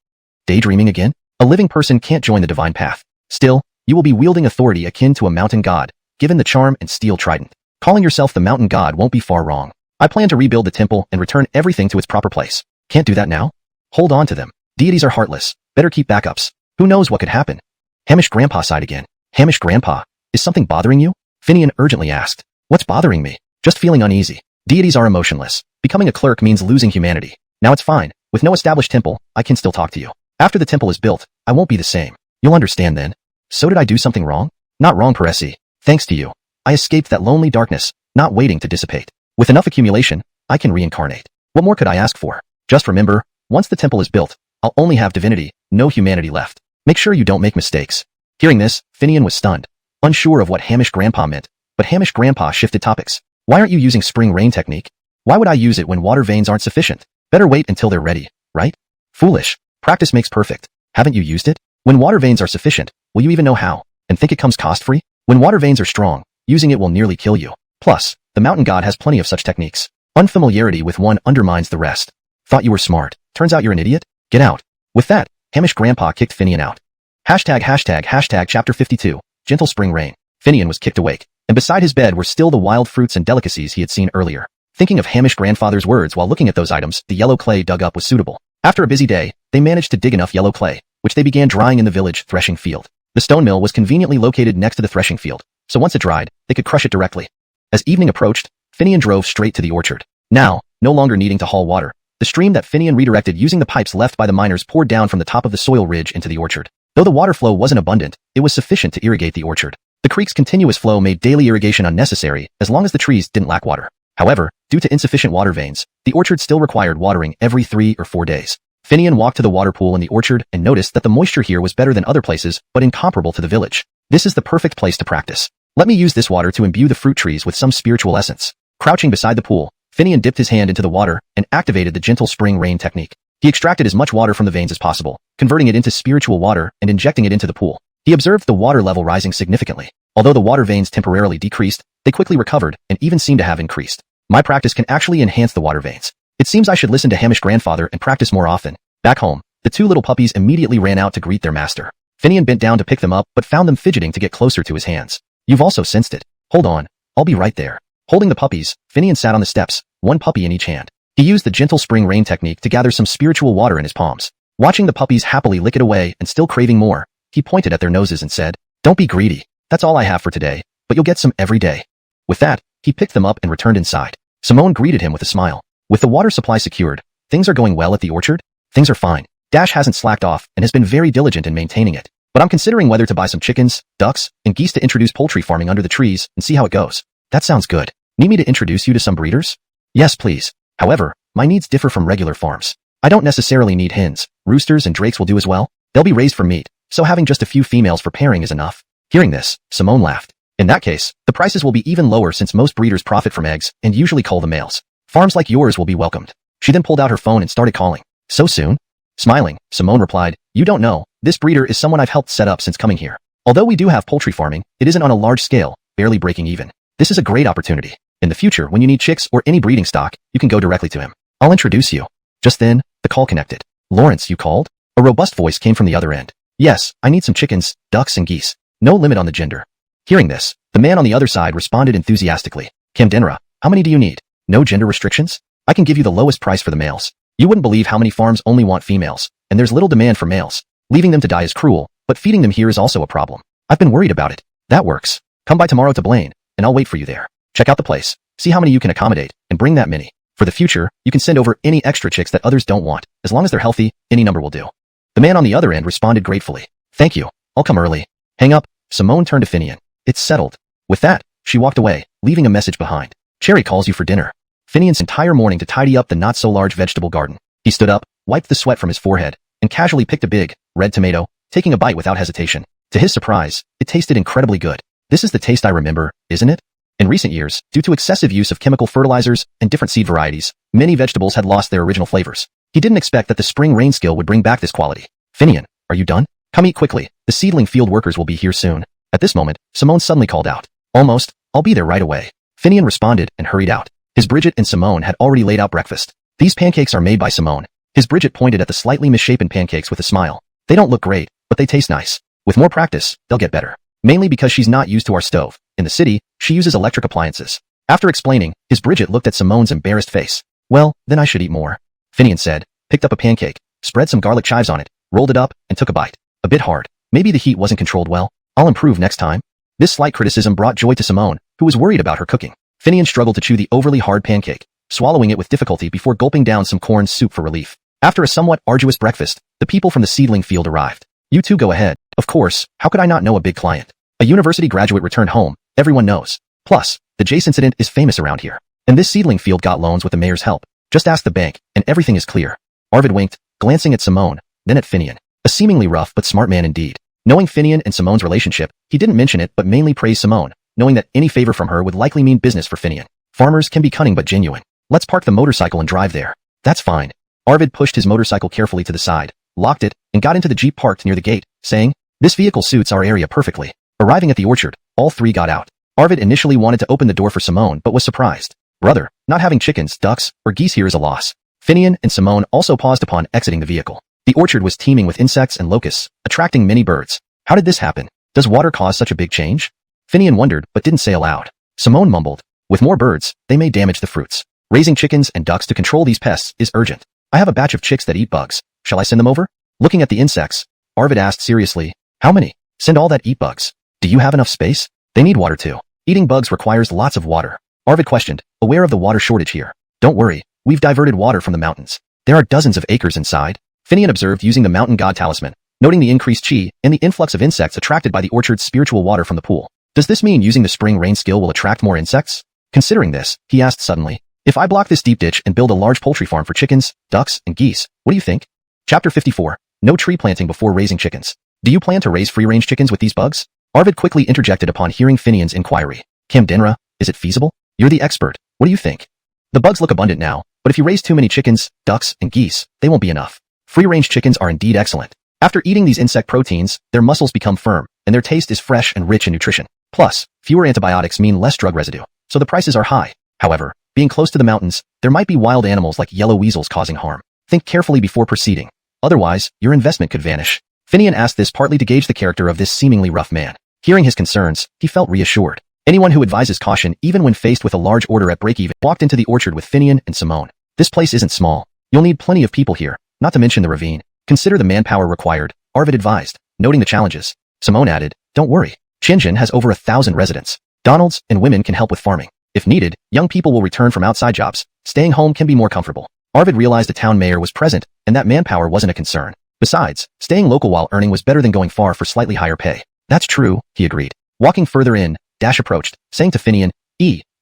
Daydreaming again? A living person can't join the divine path. Still, you will be wielding authority akin to a mountain god, given the charm and steel trident. Calling yourself the mountain god won't be far wrong. I plan to rebuild the temple and return everything to its proper place. Can't do that now? Hold on to them. Deities are heartless. Better keep backups. Who knows what could happen? Hamish grandpa sighed again. Hamish grandpa, is something bothering you? Finian urgently asked. What's bothering me? Just feeling uneasy. Deities are emotionless. Becoming a clerk means losing humanity. Now it's fine. With no established temple, I can still talk to you. After the temple is built, I won't be the same. You'll understand then. So did I do something wrong? Not wrong, Peresi. Thanks to you. I escaped that lonely darkness, not waiting to dissipate. With enough accumulation, I can reincarnate. What more could I ask for? Just remember, once the temple is built, I'll only have divinity, no humanity left. Make sure you don't make mistakes. Hearing this, Finian was stunned, unsure of what Hamish grandpa meant, but Hamish grandpa shifted topics. Why aren't you using spring rain technique? Why would I use it when water veins aren't sufficient? Better wait until they're ready, right? Foolish. Practice makes perfect. Haven't you used it? When water veins are sufficient, will you even know how? And think it comes cost-free? When water veins are strong, using it will nearly kill you. Plus, the mountain god has plenty of such techniques. Unfamiliarity with one undermines the rest. Thought you were smart. Turns out you're an idiot? Get out. With that, Hamish grandpa kicked Finian out. ####Chapter 52, Gentle Spring Rain. Finian was kicked awake, and beside his bed were still the wild fruits and delicacies he had seen earlier. Thinking of Hamish grandfather's words while looking at those items, the yellow clay dug up was suitable. After a busy day, they managed to dig enough yellow clay, which they began drying in the village threshing field. The stone mill was conveniently located next to the threshing field, so once it dried, they could crush it directly. As evening approached, Finian drove straight to the orchard. Now, no longer needing to haul water, the stream that Finian redirected using the pipes left by the miners poured down from the top of the soil ridge into the orchard. Though the water flow wasn't abundant, it was sufficient to irrigate the orchard. The creek's continuous flow made daily irrigation unnecessary as long as the trees didn't lack water. However, due to insufficient water veins, the orchard still required watering every 3 or 4 days. Finian walked to the water pool in the orchard and noticed that the moisture here was better than other places, but incomparable to the village. This is the perfect place to practice. Let me use this water to imbue the fruit trees with some spiritual essence. Crouching beside the pool, Finian dipped his hand into the water and activated the gentle spring rain technique. He extracted as much water from the veins as possible, converting it into spiritual water and injecting it into the pool. He observed the water level rising significantly. Although the water veins temporarily decreased, they quickly recovered and even seemed to have increased. My practice can actually enhance the water veins. It seems I should listen to Hamish grandfather and practice more often. Back home, the 2 little puppies immediately ran out to greet their master. Finian bent down to pick them up but found them fidgeting to get closer to his hands. You've also sensed it. Hold on, I'll be right there. Holding the puppies, Finian sat on the steps, 1 puppy in each hand. He used the gentle spring rain technique to gather some spiritual water in his palms. Watching the puppies happily lick it away and still craving more, he pointed at their noses and said, "Don't be greedy. That's all I have for today, but you'll get some every day." With that, he picked them up and returned inside. Simone greeted him with a smile. With the water supply secured, things are going well at the orchard? Things are fine. Dash hasn't slacked off and has been very diligent in maintaining it. But I'm considering whether to buy some chickens, ducks, and geese to introduce poultry farming under the trees and see how it goes. That sounds good. Need me to introduce you to some breeders? Yes, please. However, my needs differ from regular farms. I don't necessarily need hens. Roosters and drakes will do as well. They'll be raised for meat, so having just a few females for pairing is enough. Hearing this, Simone laughed. In that case, the prices will be even lower since most breeders profit from eggs and usually cull the males. Farms like yours will be welcomed. She then pulled out her phone and started calling. So soon? Smiling, Simone replied, "You don't know. This breeder is someone I've helped set up since coming here. Although we do have poultry farming, it isn't on a large scale, barely breaking even. This is a great opportunity. In the future, when you need chicks or any breeding stock, you can go directly to him. I'll introduce you." Just then, the call connected. "Lawrence, you called?" A robust voice came from the other end. "Yes, I need some chickens, ducks, and geese. No limit on the gender." Hearing this, the man on the other side responded enthusiastically. "Camdenra, how many do you need? No gender restrictions? I can give you the lowest price for the males. You wouldn't believe how many farms only want females, and there's little demand for males. Leaving them to die is cruel, but feeding them here is also a problem. I've been worried about it. That works. Come by tomorrow to Blaine, and I'll wait for you there. Check out the place, see how many you can accommodate, and bring that many. For the future, you can send over any extra chicks that others don't want. As long as they're healthy, any number will do." The man on the other end responded gratefully. "Thank you. I'll come early." Hang up, Simone turned to Finian. "It's settled." With that, she walked away, leaving a message behind. "Cherry calls you for dinner." Finian's entire morning to tidy up the not-so-large vegetable garden. He stood up, wiped the sweat from his forehead, and casually picked a big, red tomato, taking a bite without hesitation. To his surprise, it tasted incredibly good. This is the taste I remember, isn't it? In recent years, due to excessive use of chemical fertilizers and different seed varieties, many vegetables had lost their original flavors. He didn't expect that the spring rain skill would bring back this quality. Finian, are you done? Come eat quickly. The seedling field workers will be here soon. At this moment, Simone suddenly called out. Almost. I'll be there right away. Finian responded and hurried out. His Bridget and Simone had already laid out breakfast. These pancakes are made by Simone. His Bridget pointed at the slightly misshapen pancakes with a smile. They don't look great, but they taste nice. With more practice, they'll get better. Mainly because she's not used to our stove. In the city, she uses electric appliances. After explaining, his Bridget looked at Simone's embarrassed face. Well, then I should eat more. Finian said, picked up a pancake, spread some garlic chives on it, rolled it up, and took a bite. A bit hard. Maybe the heat wasn't controlled well. I'll improve next time. This slight criticism brought joy to Simone, who was worried about her cooking. Finian struggled to chew the overly hard pancake, swallowing it with difficulty before gulping down some corn soup for relief. After a somewhat arduous breakfast, the people from the seedling field arrived. You two go ahead. Of course, how could I not know a big client? A university graduate returned home, everyone knows. Plus, the Jace incident is famous around here. And this seedling field got loans with the mayor's help. Just ask the bank, and everything is clear. Arvid winked, glancing at Simone, then at Finian. A seemingly rough but smart man indeed. Knowing Finian and Simone's relationship, he didn't mention it but mainly praised Simone, knowing that any favor from her would likely mean business for Finian. Farmers can be cunning but genuine. Let's park the motorcycle and drive there. That's fine. Arvid pushed his motorcycle carefully to the side, locked it, and got into the jeep parked near the gate, saying, this vehicle suits our area perfectly. Arriving at the orchard, all three got out. Arvid initially wanted to open the door for Simone but was surprised. Brother, not having chickens, ducks, or geese here is a loss. Finian and Simone also paused upon exiting the vehicle. The orchard was teeming with insects and locusts, attracting many birds. How did this happen? Does water cause such a big change? Finian wondered, but didn't say aloud. Simone mumbled. With more birds, they may damage the fruits. Raising chickens and ducks to control these pests is urgent. I have a batch of chicks that eat bugs. Shall I send them over? Looking at the insects, Arvid asked seriously. How many? Send all that eat bugs. Do you have enough space? They need water too. Eating bugs requires lots of water. Arvid questioned, aware of the water shortage here. Don't worry, we've diverted water from the mountains. There are dozens of acres inside. Finian observed using the mountain god talisman, noting the increased chi and the influx of insects attracted by the orchard's spiritual water from the pool. Does this mean using the spring rain skill will attract more insects? Considering this, he asked suddenly, if I block this deep ditch and build a large poultry farm for chickens, ducks, and geese, what do you think? Chapter 54. No tree planting before raising chickens. Do you plan to raise free-range chickens with these bugs? Arvid quickly interjected upon hearing Finian's inquiry. Camdenra, is it feasible? You're the expert. What do you think? The bugs look abundant now, but if you raise too many chickens, ducks, and geese, they won't be enough. Free-range chickens are indeed excellent. After eating these insect proteins, their muscles become firm, and their taste is fresh and rich in nutrition. Plus, fewer antibiotics mean less drug residue, so the prices are high. However, being close to the mountains, there might be wild animals like yellow weasels causing harm. Think carefully before proceeding. Otherwise, your investment could vanish. Finian asked this partly to gauge the character of this seemingly rough man. Hearing his concerns, he felt reassured. Anyone who advises caution even when faced with a large order at break-even walked into the orchard with Finian and Simone. This place isn't small. You'll need plenty of people here, not to mention the ravine. Consider the manpower required, Arvid advised, noting the challenges. Simone added, don't worry. Shenzhen has over 1,000 residents. Donalds and women can help with farming. If needed, young people will return from outside jobs. Staying home can be more comfortable. Arvid realized the town mayor was present, and that manpower wasn't a concern. Besides, staying local while earning was better than going far for slightly higher pay. That's true, he agreed. Walking further in, Dash approached, saying to Finian,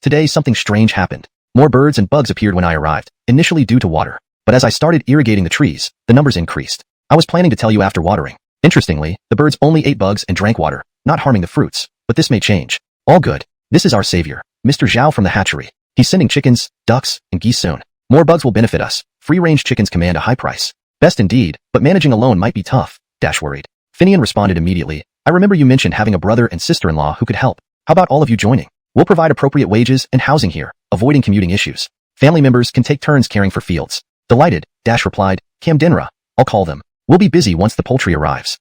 today something strange happened. More birds and bugs appeared when I arrived, initially due to water. But as I started irrigating the trees, the numbers increased. I was planning to tell you after watering. Interestingly, the birds only ate bugs and drank water, not harming the fruits. But this may change. All good. This is our savior, Mr. Zhao from the hatchery. He's sending chickens, ducks, and geese soon. More bugs will benefit us. Free-range chickens command a high price. Best indeed, but managing alone might be tough, Dash worried. Finian responded immediately. I remember you mentioned having a brother and sister-in-law who could help. How about all of you joining? We'll provide appropriate wages and housing here, avoiding commuting issues. Family members can take turns caring for fields. Delighted, Dash replied. Camdenra, I'll call them. We'll be busy once the poultry arrives.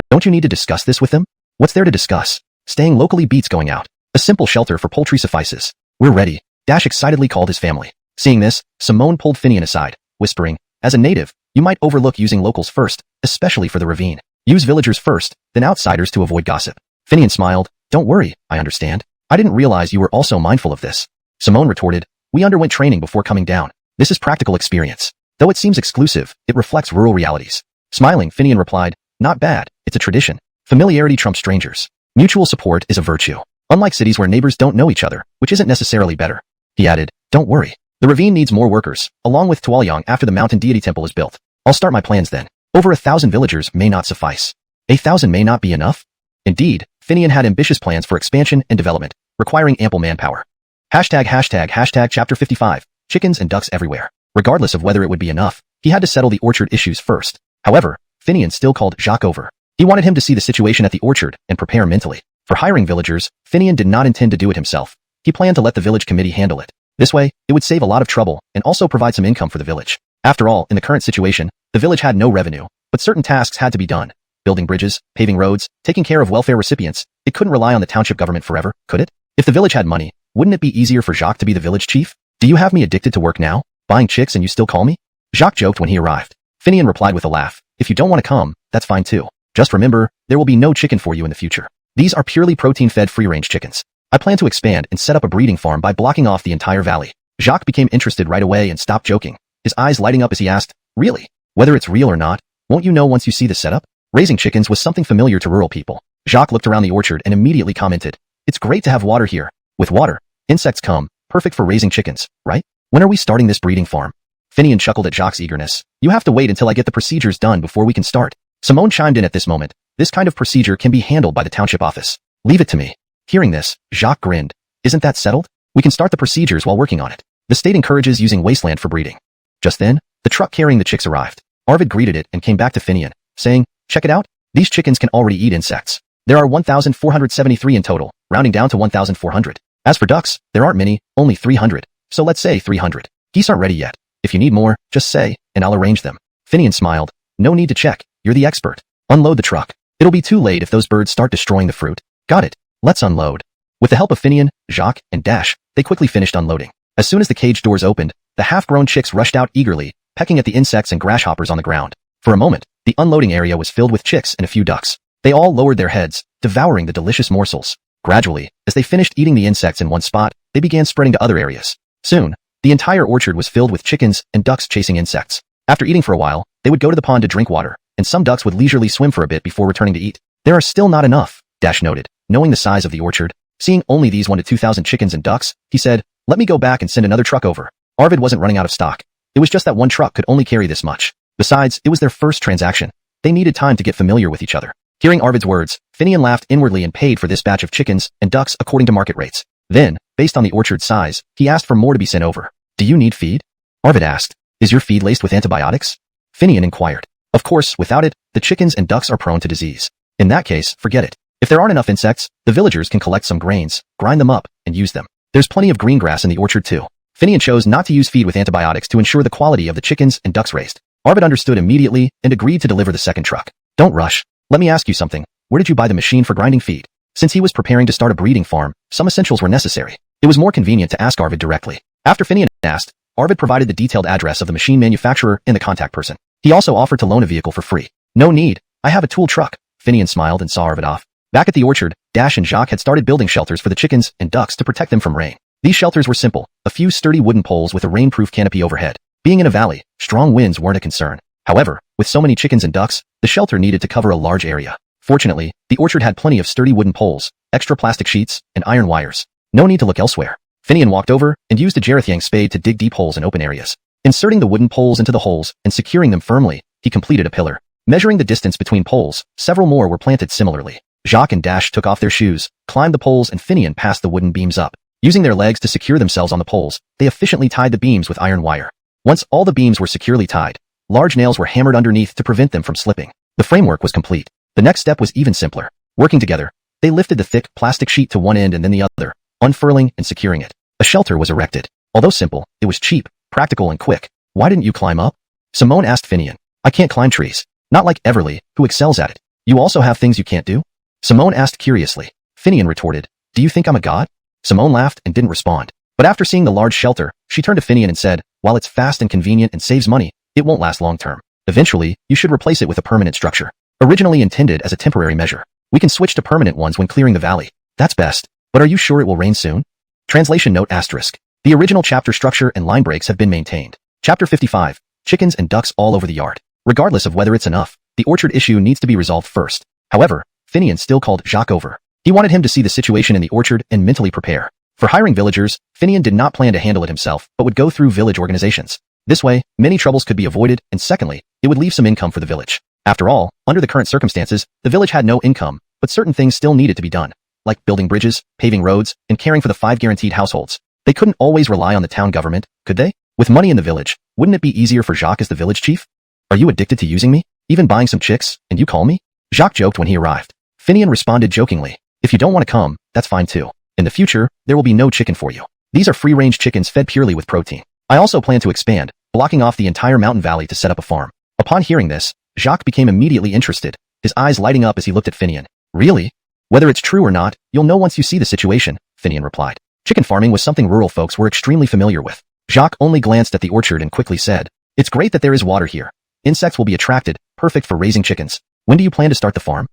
Don't you need to discuss this with them? What's there to discuss? Staying locally beats going out. A simple shelter for poultry suffices. We're ready. Dash excitedly called his family. Seeing this, Simone pulled Finian aside, whispering, as a native, you might overlook using locals first, especially for the ravine. Use villagers first, then outsiders to avoid gossip. Finian smiled. Don't worry, I understand. I didn't realize you were also mindful of this. Simone retorted, we underwent training before coming down. This is practical experience. Though it seems exclusive, it reflects rural realities. Smiling, Finian replied, not bad, it's a tradition. Familiarity trumps strangers. Mutual support is a virtue. Unlike cities where neighbors don't know each other, which isn't necessarily better. He added, don't worry. The ravine needs more workers, along with Tuolyang after the mountain deity temple is built. I'll start my plans then. Over 1,000 villagers may not suffice. 1,000 may not be enough? Indeed, Finian had ambitious plans for expansion and development, requiring ample manpower. ##### Chapter 55. Chickens and ducks everywhere. Regardless of whether it would be enough, he had to settle the orchard issues first. However, Finian still called Jacques over. He wanted him to see the situation at the orchard and prepare mentally. For hiring villagers, Finian did not intend to do it himself. He planned to let the village committee handle it. This way, it would save a lot of trouble and also provide some income for the village. After all, in the current situation, the village had no revenue, but certain tasks had to be done. Building bridges, paving roads, taking care of welfare recipients. It couldn't rely on the township government forever, could it? If the village had money, wouldn't it be easier for Jacques to be the village chief? Do you have me addicted to work now? Buying chicks and you still call me? Jacques joked when he arrived. Finian replied with a laugh. If you don't want to come, that's fine too. Just remember, there will be no chicken for you in the future. These are purely protein-fed free-range chickens. I plan to expand and set up a breeding farm by blocking off the entire valley. Jacques became interested right away and stopped joking, his eyes lighting up as he asked, really? Whether it's real or not, won't you know once you see the setup? Raising chickens was something familiar to rural people. Jacques looked around the orchard and immediately commented, it's great to have water here. With water, insects come, perfect for raising chickens, right? When are we starting this breeding farm? Finian chuckled at Jacques' eagerness. You have to wait until I get the procedures done before we can start. Simone chimed in at this moment. This kind of procedure can be handled by the township office. Leave it to me. Hearing this, Jacques grinned. Isn't that settled? We can start the procedures while working on it. The state encourages using wasteland for breeding. Just then, the truck carrying the chicks arrived. Arvid greeted it and came back to Finian, saying, check it out. These chickens can already eat insects. There are 1,473 in total, rounding down to 1,400. As for ducks, there aren't many, only 300. So let's say 300. Geese aren't ready yet. If you need more, just say, and I'll arrange them. Finian smiled. No need to check. You're the expert. Unload the truck. It'll be too late if those birds start destroying the fruit. Got it. Let's unload. With the help of Finian, Jacques, and Dash, they quickly finished unloading. As soon as the cage doors opened, the half-grown chicks rushed out eagerly, pecking at the insects and grasshoppers on the ground. For a moment, the unloading area was filled with chicks and a few ducks. They all lowered their heads, devouring the delicious morsels. Gradually, as they finished eating the insects in one spot, they began spreading to other areas. Soon, the entire orchard was filled with chickens and ducks chasing insects. After eating for a while, they would go to the pond to drink water, and some ducks would leisurely swim for a bit before returning to eat. There are still not enough, Dash noted. Knowing the size of the orchard, seeing only these 1 to 2,000 chickens and ducks, he said, let me go back and send another truck over. Arvid wasn't running out of stock. It was just that one truck could only carry this much. Besides, it was their first transaction. They needed time to get familiar with each other. Hearing Arvid's words, Finian laughed inwardly and paid for this batch of chickens and ducks according to market rates. Then, based on the orchard's size, he asked for more to be sent over. Do you need feed? Arvid asked. Is your feed laced with antibiotics? Finian inquired. Of course, without it, the chickens and ducks are prone to disease. In that case, forget it. If there aren't enough insects, the villagers can collect some grains, grind them up, and use them. There's plenty of green grass in the orchard too. Finian chose not to use feed with antibiotics to ensure the quality of the chickens and ducks raised. Arvid understood immediately and agreed to deliver the second truck. Don't rush. Let me ask you something. Where did you buy the machine for grinding feed? Since he was preparing to start a breeding farm, some essentials were necessary. It was more convenient to ask Arvid directly. After Finian asked, Arvid provided the detailed address of the machine manufacturer and the contact person. He also offered to loan a vehicle for free. No need. I have a tool truck. Finian smiled and saw Arvid off. Back at the orchard, Dash and Jacques had started building shelters for the chickens and ducks to protect them from rain. These shelters were simple, a few sturdy wooden poles with a rain-proof canopy overhead. Being in a valley, strong winds weren't a concern. However, with so many chickens and ducks, the shelter needed to cover a large area. Fortunately, the orchard had plenty of sturdy wooden poles, extra plastic sheets, and iron wires. No need to look elsewhere. Finian walked over and used a Jarathiang spade to dig deep holes in open areas. Inserting the wooden poles into the holes and securing them firmly, he completed a pillar. Measuring the distance between poles, several more were planted similarly. Jacques and Dash took off their shoes, climbed the poles, and Finian passed the wooden beams up. Using their legs to secure themselves on the poles, they efficiently tied the beams with iron wire. Once all the beams were securely tied, large nails were hammered underneath to prevent them from slipping. The framework was complete. The next step was even simpler. Working together, they lifted the thick plastic sheet to one end and then the other, unfurling and securing it. A shelter was erected. Although simple, it was cheap, practical, and quick. Why didn't you climb up? Simone asked Finian. I can't climb trees. Not like Everly, who excels at it. You also have things you can't do? Simone asked curiously. Finian retorted, do you think I'm a god? Simone laughed and didn't respond. But after seeing the large shelter, she turned to Finian and said, while it's fast and convenient and saves money, it won't last long term. Eventually, you should replace it with a permanent structure. Originally intended as a temporary measure. We can switch to permanent ones when clearing the valley. That's best. But are you sure it will rain soon? Translation note asterisk. The original chapter structure and line breaks have been maintained. Chapter 55. Chickens and ducks all over the yard. Regardless of whether it's enough, the orchard issue needs to be resolved first. However, Finian still called Jacques over. He wanted him to see the situation in the orchard and mentally prepare. For hiring villagers, Finian did not plan to handle it himself, but would go through village organizations. This way, many troubles could be avoided, and secondly, it would leave some income for the village. After all, under the current circumstances, the village had no income, but certain things still needed to be done, like building bridges, paving roads, and caring for the 5 guaranteed households. They couldn't always rely on the town government, could they? With money in the village, wouldn't it be easier for Jacques as the village chief? Are you addicted to using me? Even buying some chicks, and you call me? Jacques joked when he arrived. Finian responded jokingly, if you don't want to come, that's fine too. In the future, there will be no chicken for you. These are free-range chickens fed purely with protein. I also plan to expand, blocking off the entire mountain valley to set up a farm. Upon hearing this, Jacques became immediately interested, his eyes lighting up as he looked at Finian. Really? Whether it's true or not, you'll know once you see the situation, Finian replied. Chicken farming was something rural folks were extremely familiar with. Jacques only glanced at the orchard and quickly said, it's great that there is water here. Insects will be attracted, perfect for raising chickens. When do you plan to start the farm?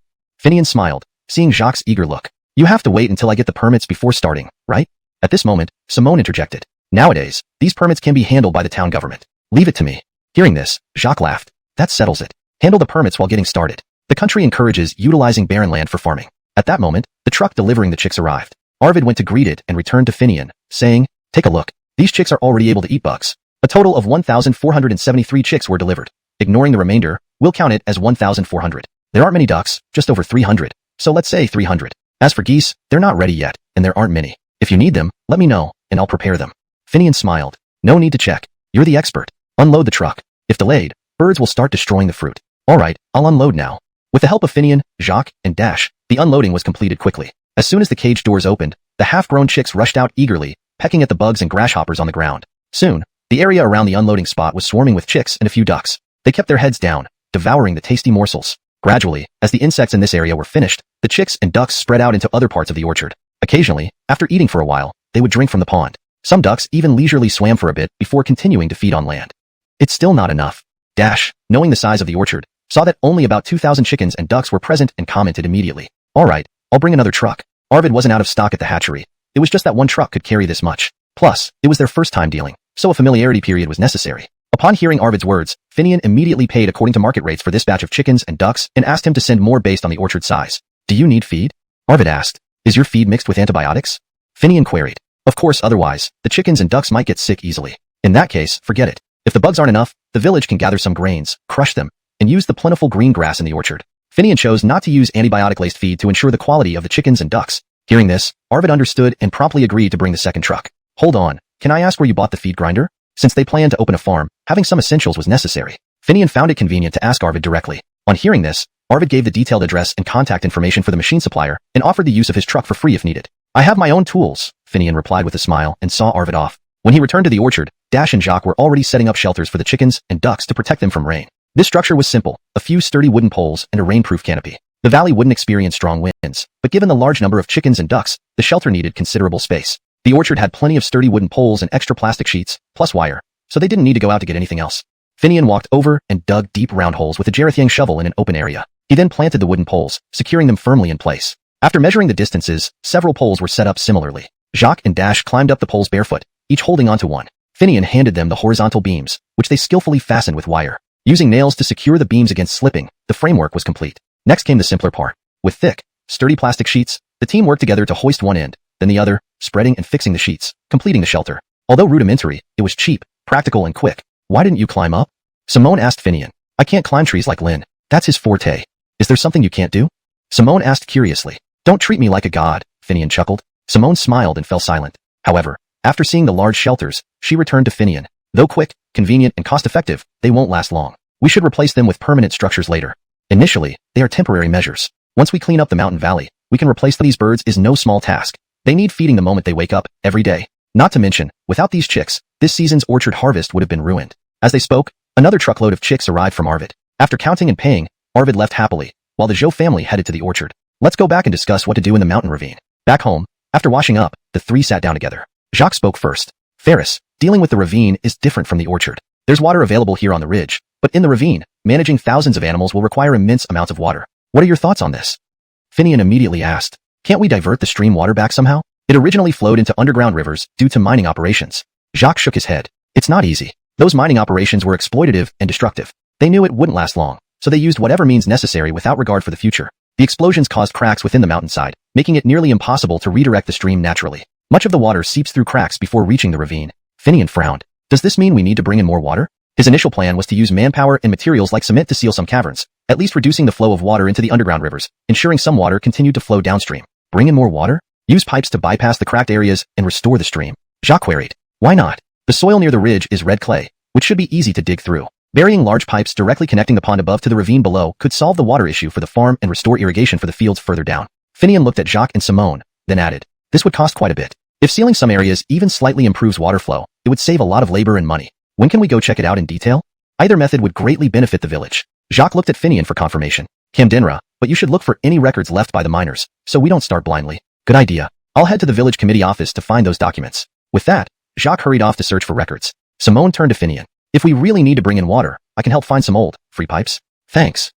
Finian smiled, seeing Jacques' eager look. You have to wait until I get the permits before starting, right? At this moment, Simone interjected. Nowadays, these permits can be handled by the town government. Leave it to me. Hearing this, Jacques laughed. That settles it. Handle the permits while getting started. The country encourages utilizing barren land for farming. At that moment, the truck delivering the chicks arrived. Arvid went to greet it and returned to Finian, saying, take a look. These chicks are already able to eat bugs. A total of 1,473 chicks were delivered. Ignoring the remainder, we'll count it as 1,400. There aren't many ducks, just over 300. So let's say 300. As for geese, they're not ready yet, and there aren't many. If you need them, let me know, and I'll prepare them. Finian smiled. No need to check. You're the expert. Unload the truck. If delayed, birds will start destroying the fruit. Alright, I'll unload now. With the help of Finian, Jacques, and Dash, the unloading was completed quickly. As soon as the cage doors opened, the half-grown chicks rushed out eagerly, pecking at the bugs and grasshoppers on the ground. Soon, the area around the unloading spot was swarming with chicks and a few ducks. They kept their heads down, devouring the tasty morsels. Gradually, as the insects in this area were finished, the chicks and ducks spread out into other parts of the orchard. Occasionally, after eating for a while, they would drink from the pond. Some ducks even leisurely swam for a bit before continuing to feed on land. It's still not enough. Dash, knowing the size of the orchard, saw that only about 2,000 chickens and ducks were present and commented immediately. Alright, I'll bring another truck. Arvid wasn't out of stock at the hatchery. It was just that one truck could carry this much. Plus, it was their first time dealing, so a familiarity period was necessary. Upon hearing Arvid's words, Finian immediately paid according to market rates for this batch of chickens and ducks and asked him to send more based on the orchard size. Do you need feed? Arvid asked. Is your feed mixed with antibiotics? Finian queried. Of course, otherwise, the chickens and ducks might get sick easily. In that case, forget it. If the bugs aren't enough, the village can gather some grains, crush them, and use the plentiful green grass in the orchard. Finian chose not to use antibiotic-laced feed to ensure the quality of the chickens and ducks. Hearing this, Arvid understood and promptly agreed to bring the second truck. Hold on, can I ask where you bought the feed grinder? Since they planned to open a farm, having some essentials was necessary. Finian found it convenient to ask Arvid directly. On hearing this, Arvid gave the detailed address and contact information for the machine supplier and offered the use of his truck for free if needed. I have my own tools, Finian replied with a smile and saw Arvid off. When he returned to the orchard, Dash and Jacques were already setting up shelters for the chickens and ducks to protect them from rain. This structure was simple, a few sturdy wooden poles and a rainproof canopy. The valley wouldn't experience strong winds, but given the large number of chickens and ducks, the shelter needed considerable space. The orchard had plenty of sturdy wooden poles and extra plastic sheets, plus wire, so they didn't need to go out to get anything else. Finian walked over and dug deep round holes with a Gerithiang shovel in an open area. He then planted the wooden poles, securing them firmly in place. After measuring the distances, several poles were set up similarly. Jacques and Dash climbed up the poles barefoot, each holding onto one. Finian handed them the horizontal beams, which they skillfully fastened with wire. Using nails to secure the beams against slipping, the framework was complete. Next came the simpler part. With thick, sturdy plastic sheets, the team worked together to hoist one end, then the other, spreading and fixing the sheets, completing the shelter. Although rudimentary, it was cheap, practical and quick. Why didn't you climb up? Simone asked Finian. I can't climb trees like Lynn. That's his forte. Is there something you can't do? Simone asked curiously. Don't treat me like a god, Finian chuckled. Simone smiled and fell silent. However, after seeing the large shelters, she returned to Finian. Though quick, convenient, and cost-effective, they won't last long. We should replace them with permanent structures later. Initially, they are temporary measures. Once we clean up the mountain valley, we can replace these birds is no small task. They need feeding the moment they wake up, every day. Not to mention, without these chicks, this season's orchard harvest would have been ruined. As they spoke, another truckload of chicks arrived from Arvid. After counting and paying, Arvid left happily, while the Zhou family headed to the orchard. Let's go back and discuss what to do in the mountain ravine. Back home, after washing up, the three sat down together. Jacques spoke first. Ferris, dealing with the ravine is different from the orchard. There's water available here on the ridge, but in the ravine, managing thousands of animals will require immense amounts of water. What are your thoughts on this? Finian immediately asked. Can't we divert the stream water back somehow? It originally flowed into underground rivers due to mining operations. Jacques shook his head. It's not easy. Those mining operations were exploitative and destructive. They knew it wouldn't last long, so they used whatever means necessary without regard for the future. The explosions caused cracks within the mountainside, making it nearly impossible to redirect the stream naturally. Much of the water seeps through cracks before reaching the ravine. Finian frowned. Does this mean we need to bring in more water? His initial plan was to use manpower and materials like cement to seal some caverns, at least reducing the flow of water into the underground rivers, ensuring some water continued to flow downstream. Bring in more water? Use pipes to bypass the cracked areas and restore the stream. Jacques queried. Why not? The soil near the ridge is red clay, which should be easy to dig through. Burying large pipes directly connecting the pond above to the ravine below could solve the water issue for the farm and restore irrigation for the fields further down. Finian looked at Jacques and Simone, then added, this would cost quite a bit. If sealing some areas even slightly improves water flow, it would save a lot of labor and money. When can we go check it out in detail? Either method would greatly benefit the village. Jacques looked at Finian for confirmation. Camdenra, but you should look for any records left by the miners, so we don't start blindly. Good idea. I'll head to the village committee office to find those documents. With that, Jacques hurried off to search for records. Simone turned to Finian. If we really need to bring in water, I can help find some old, free pipes. Thanks.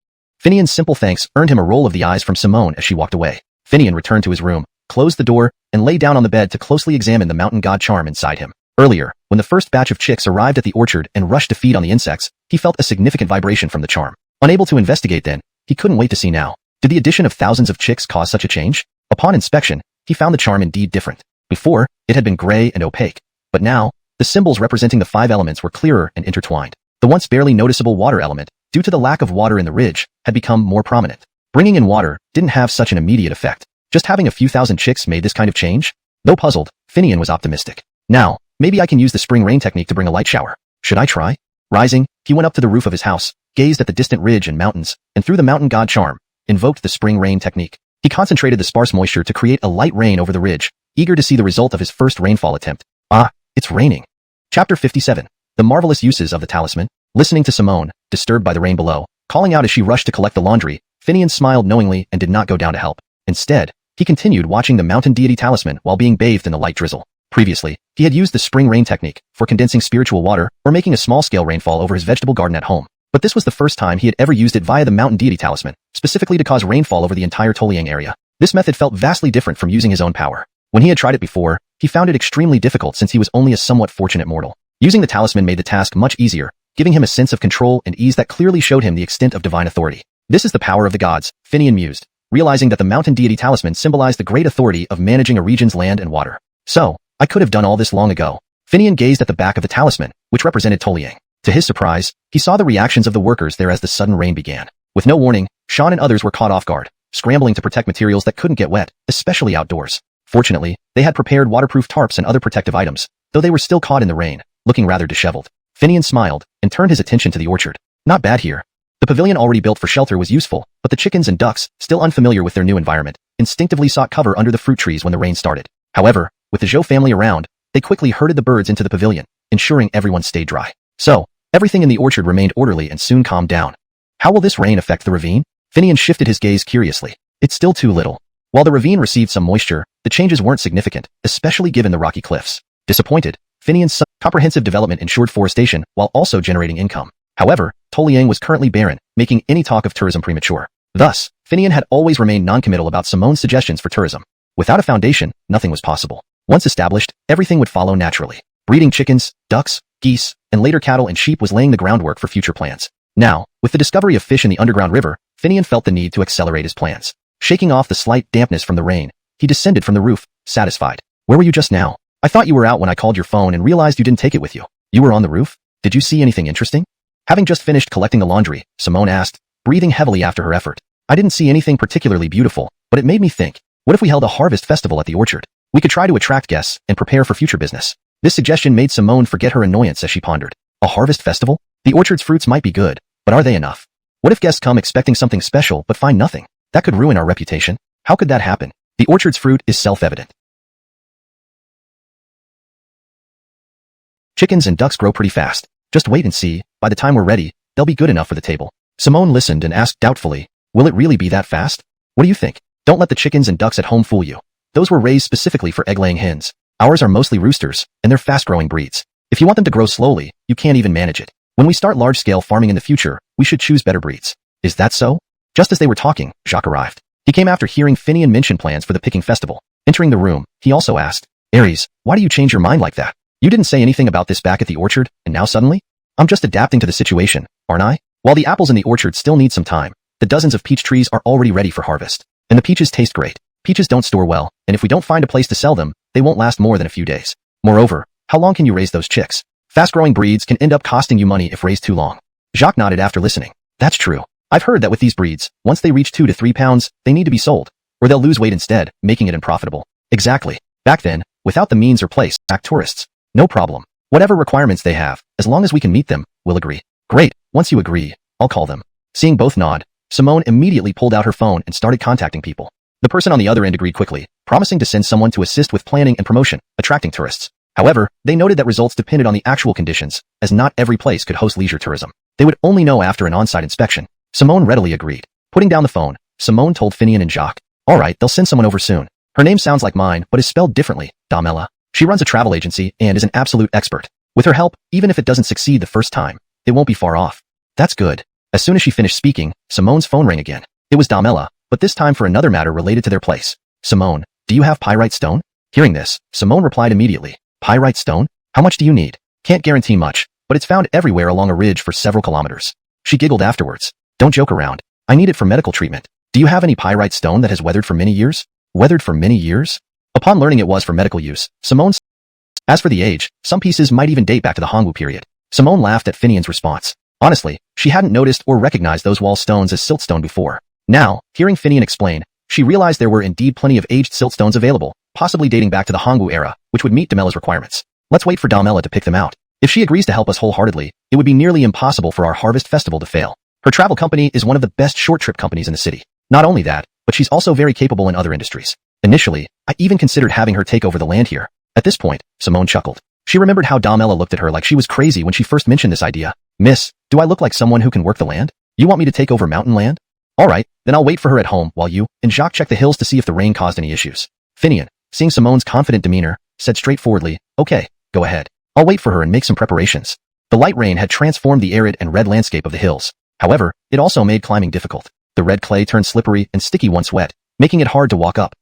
Finian's simple thanks earned him a roll of the eyes from Simone as she walked away. Finian returned to his room, closed the door, and lay down on the bed to closely examine the mountain god charm inside him. Earlier, when the first batch of chicks arrived at the orchard and rushed to feed on the insects, he felt a significant vibration from the charm. Unable to investigate then, he couldn't wait to see now. Did the addition of thousands of chicks cause such a change? Upon inspection, he found the charm indeed different. Before, it had been gray and opaque, but now, the symbols representing the 5 elements were clearer and intertwined. The once barely noticeable water element, due to the lack of water in the ridge, had become more prominent. Bringing in water didn't have such an immediate effect. Just having a few thousand chicks made this kind of change? Though puzzled, Finian was optimistic. Now, maybe I can use the spring rain technique to bring a light shower. Should I try? Rising, he went up to the roof of his house, gazed at the distant ridge and mountains, and through the mountain god charm, invoked the spring rain technique. He concentrated the sparse moisture to create a light rain over the ridge, eager to see the result of his first rainfall attempt. Ah, it's raining. Chapter 57. The marvelous uses of the talisman. Listening to Simone, disturbed by the rain below, calling out as she rushed to collect the laundry, Finian smiled knowingly and did not go down to help. Instead, he continued watching the mountain deity talisman while being bathed in the light drizzle. Previously, he had used the spring rain technique for condensing spiritual water or making a small-scale rainfall over his vegetable garden at home. But this was the first time he had ever used it via the mountain deity talisman, specifically to cause rainfall over the entire Toliang area. This method felt vastly different from using his own power. When he had tried it before, he found it extremely difficult since he was only a somewhat fortunate mortal. Using the talisman made the task much easier, giving him a sense of control and ease that clearly showed him the extent of divine authority. This is the power of the gods, Finian mused, realizing that the mountain deity talisman symbolized the great authority of managing a region's land and water. So, I could have done all this long ago. Finian gazed at the back of the talisman, which represented Toliang. To his surprise, he saw the reactions of the workers there as the sudden rain began. With no warning, Sean and others were caught off guard, scrambling to protect materials that couldn't get wet, especially outdoors. Fortunately, they had prepared waterproof tarps and other protective items, though they were still caught in the rain, looking rather disheveled. Finian smiled and turned his attention to the orchard. Not bad here. The pavilion already built for shelter was useful, but the chickens and ducks, still unfamiliar with their new environment, instinctively sought cover under the fruit trees when the rain started. However, with the Zhou family around, they quickly herded the birds into the pavilion, ensuring everyone stayed dry. So, everything in the orchard remained orderly and soon calmed down. How will this rain affect the ravine? Finian shifted his gaze curiously. It's still too little. While the ravine received some moisture, the changes weren't significant, especially given the rocky cliffs. Disappointed, Finian's comprehensive development ensured forestation while also generating income. However, Toliang was currently barren, making any talk of tourism premature. Thus, Finian had always remained non-committal about Simone's suggestions for tourism. Without a foundation, nothing was possible. Once established, everything would follow naturally. Breeding chickens, ducks, geese, and later cattle and sheep was laying the groundwork for future plans. Now, with the discovery of fish in the underground river, Finian felt the need to accelerate his plans. Shaking off the slight dampness from the rain, he descended from the roof, satisfied. Where were you just now? I thought you were out when I called your phone and realized you didn't take it with you. You were on the roof? Did you see anything interesting? Having just finished collecting the laundry, Simone asked, breathing heavily after her effort. I didn't see anything particularly beautiful, but it made me think, what if we held a harvest festival at the orchard? We could try to attract guests and prepare for future business. This suggestion made Simone forget her annoyance as she pondered. A harvest festival? The orchard's fruits might be good, but are they enough? What if guests come expecting something special but find nothing? That could ruin our reputation. How could that happen? The orchard's fruit is self-evident. Chickens and ducks grow pretty fast. Just wait and see, by the time we're ready, they'll be good enough for the table. Simone listened and asked doubtfully, will it really be that fast? What do you think? Don't let the chickens and ducks at home fool you. Those were raised specifically for egg-laying hens. Ours are mostly roosters, and they're fast-growing breeds. If you want them to grow slowly, you can't even manage it. When we start large-scale farming in the future, we should choose better breeds. Is that so? Just as they were talking, Jacques arrived. He came after hearing Finian mention plans for the picking festival. Entering the room, he also asked, Aries, why do you change your mind like that? You didn't say anything about this back at the orchard, and now suddenly? I'm just adapting to the situation, aren't I? While the apples in the orchard still need some time, the dozens of peach trees are already ready for harvest. And the peaches taste great. Peaches don't store well, and if we don't find a place to sell them, they won't last more than a few days. Moreover, how long can you raise those chicks? Fast-growing breeds can end up costing you money if raised too long. Jacques nodded after listening. That's true. I've heard that with these breeds, once they reach 2 to 3 pounds, they need to be sold, or they'll lose weight instead, making it unprofitable. Exactly. Back then, without the means or place, act tourists. No problem. Whatever requirements they have, as long as we can meet them, we'll agree. Great. Once you agree, I'll call them. Seeing both nod, Simone immediately pulled out her phone and started contacting people. The person on the other end agreed quickly, promising to send someone to assist with planning and promotion, attracting tourists. However, they noted that results depended on the actual conditions, as not every place could host leisure tourism. They would only know after an on-site inspection. Simone readily agreed. Putting down the phone, Simone told Finian and Jacques, "All right, they'll send someone over soon. Her name sounds like mine, but is spelled differently, Damela. She runs a travel agency and is an absolute expert. With her help, even if it doesn't succeed the first time, it won't be far off." That's good. As soon as she finished speaking, Simone's phone rang again. It was Damela, but this time for another matter related to their place. "Simone, do you have pyrite stone?" Hearing this, Simone replied immediately. "Pyrite stone? How much do you need?" "Can't guarantee much, but it's found everywhere along a ridge for several kilometers." She giggled afterwards. "Don't joke around. I need it for medical treatment. Do you have any pyrite stone that has weathered for many years?" "Weathered for many years?" Upon learning it was for medical use, Simone said, "As for the age, some pieces might even date back to the Hongwu period." Simone laughed at Finian's response. Honestly, she hadn't noticed or recognized those wall stones as siltstone before. Now, hearing Finian explain, she realized there were indeed plenty of aged siltstones available, possibly dating back to the Hongwu era, which would meet Damela's requirements. Let's wait for Damela to pick them out. If she agrees to help us wholeheartedly, it would be nearly impossible for our harvest festival to fail. Her travel company is one of the best short trip companies in the city. Not only that, but she's also very capable in other industries. Initially, I even considered having her take over the land here. At this point, Simone chuckled. She remembered how Damela looked at her like she was crazy when she first mentioned this idea. "Miss, do I look like someone who can work the land? You want me to take over mountain land? All right, then I'll wait for her at home while you and Jacques check the hills to see if the rain caused any issues." Finian, seeing Simone's confident demeanor, said straightforwardly, "Okay, go ahead. I'll wait for her and make some preparations." The light rain had transformed the arid and red landscape of the hills. However, it also made climbing difficult. The red clay turned slippery and sticky once wet, making it hard to walk up.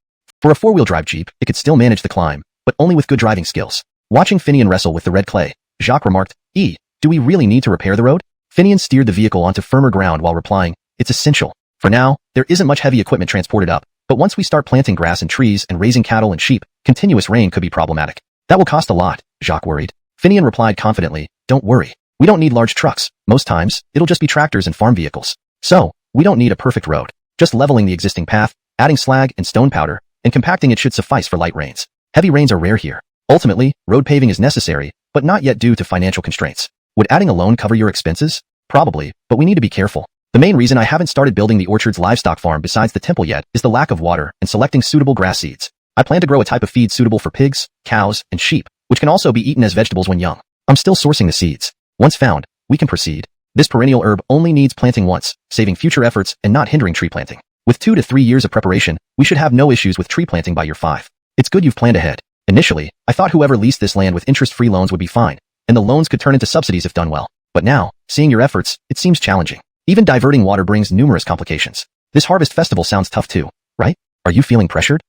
For a four-wheel drive Jeep, it could still manage the climb, but only with good driving skills. Watching Finian wrestle with the red clay, Jacques remarked, "Do we really need to repair the road?" Finian steered the vehicle onto firmer ground while replying, "It's essential. For now, there isn't much heavy equipment transported up, but once we start planting grass and trees and raising cattle and sheep, continuous rain could be problematic." "That will cost a lot," Jacques worried. Finian replied confidently, "Don't worry. We don't need large trucks. Most times, it'll just be tractors and farm vehicles. So, we don't need a perfect road. Just leveling the existing path, adding slag and stone powder, and compacting it should suffice for light rains. Heavy rains are rare here. Ultimately, road paving is necessary, but not yet due to financial constraints. Would adding a loan cover your expenses? Probably, but we need to be careful. The main reason I haven't started building the orchard's livestock farm besides the temple yet is the lack of water and selecting suitable grass seeds. I plan to grow a type of feed suitable for pigs, cows, and sheep, which can also be eaten as vegetables when young. I'm still sourcing the seeds. Once found, we can proceed. This perennial herb only needs planting once, saving future efforts and not hindering tree planting. With 2 to 3 years of preparation, we should have no issues with tree planting by year 5. It's good you've planned ahead. Initially, I thought whoever leased this land with interest-free loans would be fine, and the loans could turn into subsidies if done well. But now, seeing your efforts, it seems challenging. Even diverting water brings numerous complications. This harvest festival sounds tough too, right? Are you feeling pressured?"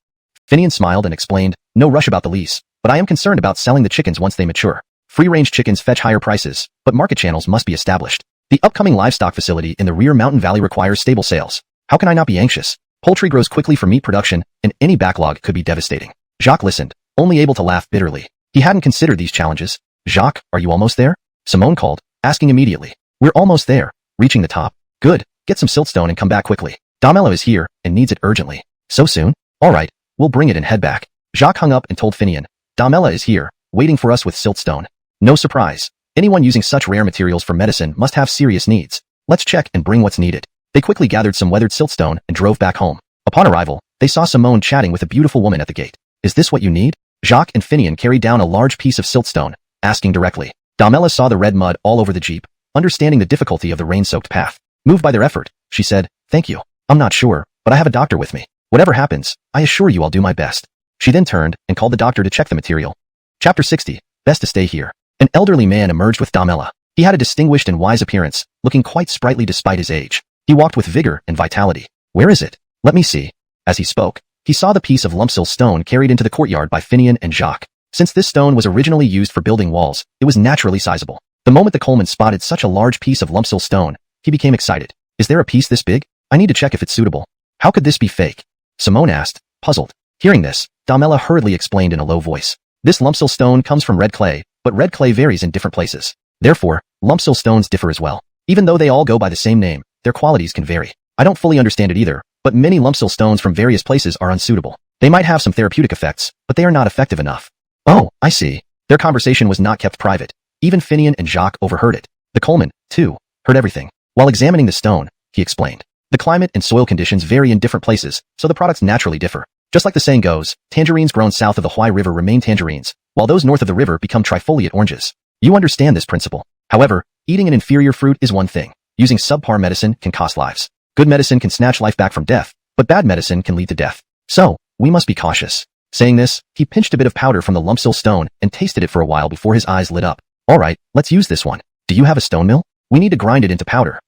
Finian smiled and explained, "No rush about the lease, but I am concerned about selling the chickens once they mature. Free-range chickens fetch higher prices, but market channels must be established. The upcoming livestock facility in the rear mountain valley requires stable sales. How can I not be anxious? Poultry grows quickly for meat production, and any backlog could be devastating." Jacques listened, only able to laugh bitterly. He hadn't considered these challenges. "Jacques, are you almost there?" Simone called, asking immediately. "We're almost there. Reaching the top. Good. Get some siltstone and come back quickly. Damela is here and needs it urgently." "So soon? All right. We'll bring it and head back." Jacques hung up and told Finian, "Damela is here, waiting for us with siltstone." No surprise. Anyone using such rare materials for medicine must have serious needs. Let's check and bring what's needed. They quickly gathered some weathered siltstone and drove back home. Upon arrival, they saw Simone chatting with a beautiful woman at the gate. "Is this what you need?" Jacques and Finian carried down a large piece of siltstone, asking directly. Damela saw the red mud all over the Jeep, understanding the difficulty of the rain-soaked path. Moved by their effort, she said, "Thank you. I'm not sure, but I have a doctor with me. Whatever happens, I assure you I'll do my best." She then turned and called the doctor to check the material. Chapter 60. Best to stay here. An elderly man emerged with Damela. He had a distinguished and wise appearance, looking quite sprightly despite his age. He walked with vigor and vitality. "Where is it? Let me see." As he spoke, he saw the piece of lumpsil stone carried into the courtyard by Finian and Jacques. Since this stone was originally used for building walls, it was naturally sizable. The moment the Coleman spotted such a large piece of lumpsil stone, he became excited. "Is there a piece this big? I need to check if it's suitable." "How could this be fake?" Simone asked, puzzled. Hearing this, Damela hurriedly explained in a low voice. "This lumpsil stone comes from red clay, but red clay varies in different places. Therefore, lumpsil stones differ as well. Even though they all go by the same name, their qualities can vary. I don't fully understand it either, but many lumpsil stones from various places are unsuitable. They might have some therapeutic effects, but they are not effective enough. Oh, I see. Their conversation was not kept private. Even Finian and Jacques overheard it. The Coleman, too, heard everything. While examining the stone, he explained. The climate and soil conditions vary in different places, so the products naturally differ. Just like the saying goes, tangerines grown south of the Huai River remain tangerines, while those north of the river become trifoliate oranges. You understand this principle. However, eating an inferior fruit is one thing. Using subpar medicine can cost lives. Good medicine can snatch life back from death, but bad medicine can lead to death. So, we must be cautious. Saying this, he pinched a bit of powder from the lumpsil stone and tasted it for a while before his eyes lit up. All right, let's use this one. Do you have a stone mill? We need to grind it into powder.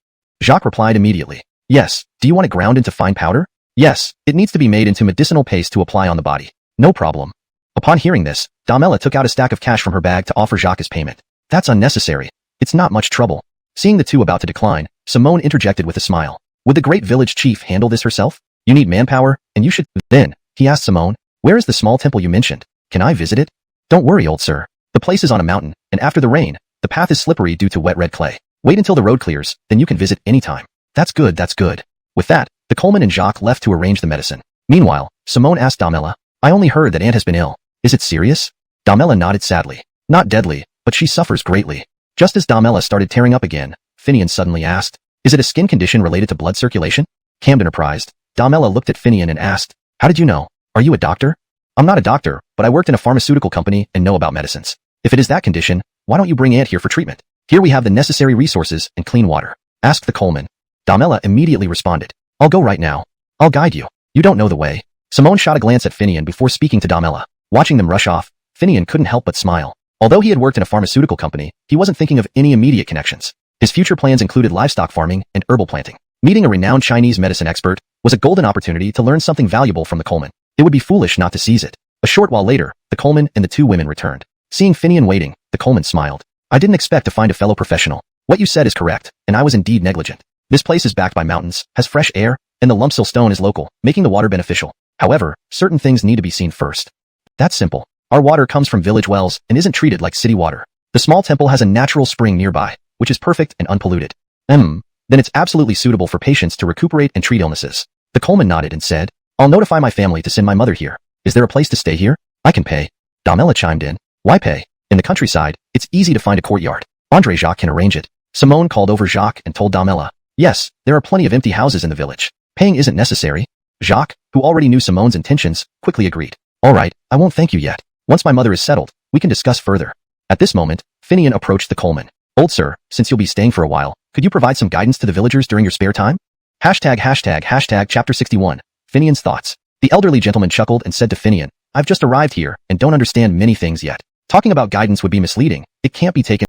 Jacques replied immediately. Yes. Do you want it ground into fine powder? Yes. It needs to be made into medicinal paste to apply on the body. No problem. Upon hearing this, Damela took out a stack of cash from her bag to offer Jacques as payment. That's unnecessary. It's not much trouble. Seeing the two about to decline, Simone interjected with a smile. Would the great village chief handle this herself? You need manpower, and you should... Then, he asked Simone, where is the small temple you mentioned? Can I visit it? Don't worry, old sir. The place is on a mountain, and after the rain, the path is slippery due to wet red clay. Wait until the road clears, then you can visit anytime. That's good, that's good. With that, the Coleman and Jacques left to arrange the medicine. Meanwhile, Simone asked Damela, I only heard that Aunt has been ill. Is it serious? Damela nodded sadly. Not deadly, but she suffers greatly. Just as Damela started tearing up again, Finian suddenly asked, is it a skin condition related to blood circulation? Camden apprised. Damela looked at Finian and asked, how did you know? Are you a doctor? I'm not a doctor, but I worked in a pharmaceutical company and know about medicines. If it is that condition, why don't you bring Aunt here for treatment? Here we have the necessary resources and clean water. Asked the Coleman. Damela immediately responded. I'll go right now. I'll guide you. You don't know the way. Simone shot a glance at Finian before speaking to Damela. Watching them rush off, Finian couldn't help but smile. Although he had worked in a pharmaceutical company, he wasn't thinking of any immediate connections. His future plans included livestock farming and herbal planting. Meeting a renowned Chinese medicine expert was a golden opportunity to learn something valuable from the Coleman. It would be foolish not to seize it. A short while later, the Coleman and the two women returned. Seeing Finian waiting, the Coleman smiled. I didn't expect to find a fellow professional. What you said is correct, and I was indeed negligent. This place is backed by mountains, has fresh air, and the lumpsil stone is local, making the water beneficial. However, certain things need to be seen first. That's simple. Our water comes from village wells and isn't treated like city water. The small temple has a natural spring nearby, which is perfect and unpolluted. Then it's absolutely suitable for patients to recuperate and treat illnesses. The Coleman nodded and said, I'll notify my family to send my mother here. Is there a place to stay here? I can pay. Damela chimed in. Why pay? In the countryside, it's easy to find a courtyard. Andre Jacques can arrange it. Simone called over Jacques and told Damela, yes, there are plenty of empty houses in the village. Paying isn't necessary. Jacques, who already knew Simone's intentions, quickly agreed. All right, I won't thank you yet. Once my mother is settled, we can discuss further. At this moment, Finian approached the Coleman. Old sir, since you'll be staying for a while, could you provide some guidance to the villagers during your spare time? ####Chapter 61. Finian's thoughts. The elderly gentleman chuckled and said to Finian, I've just arrived here and don't understand many things yet. Talking about guidance would be misleading. It can't be taken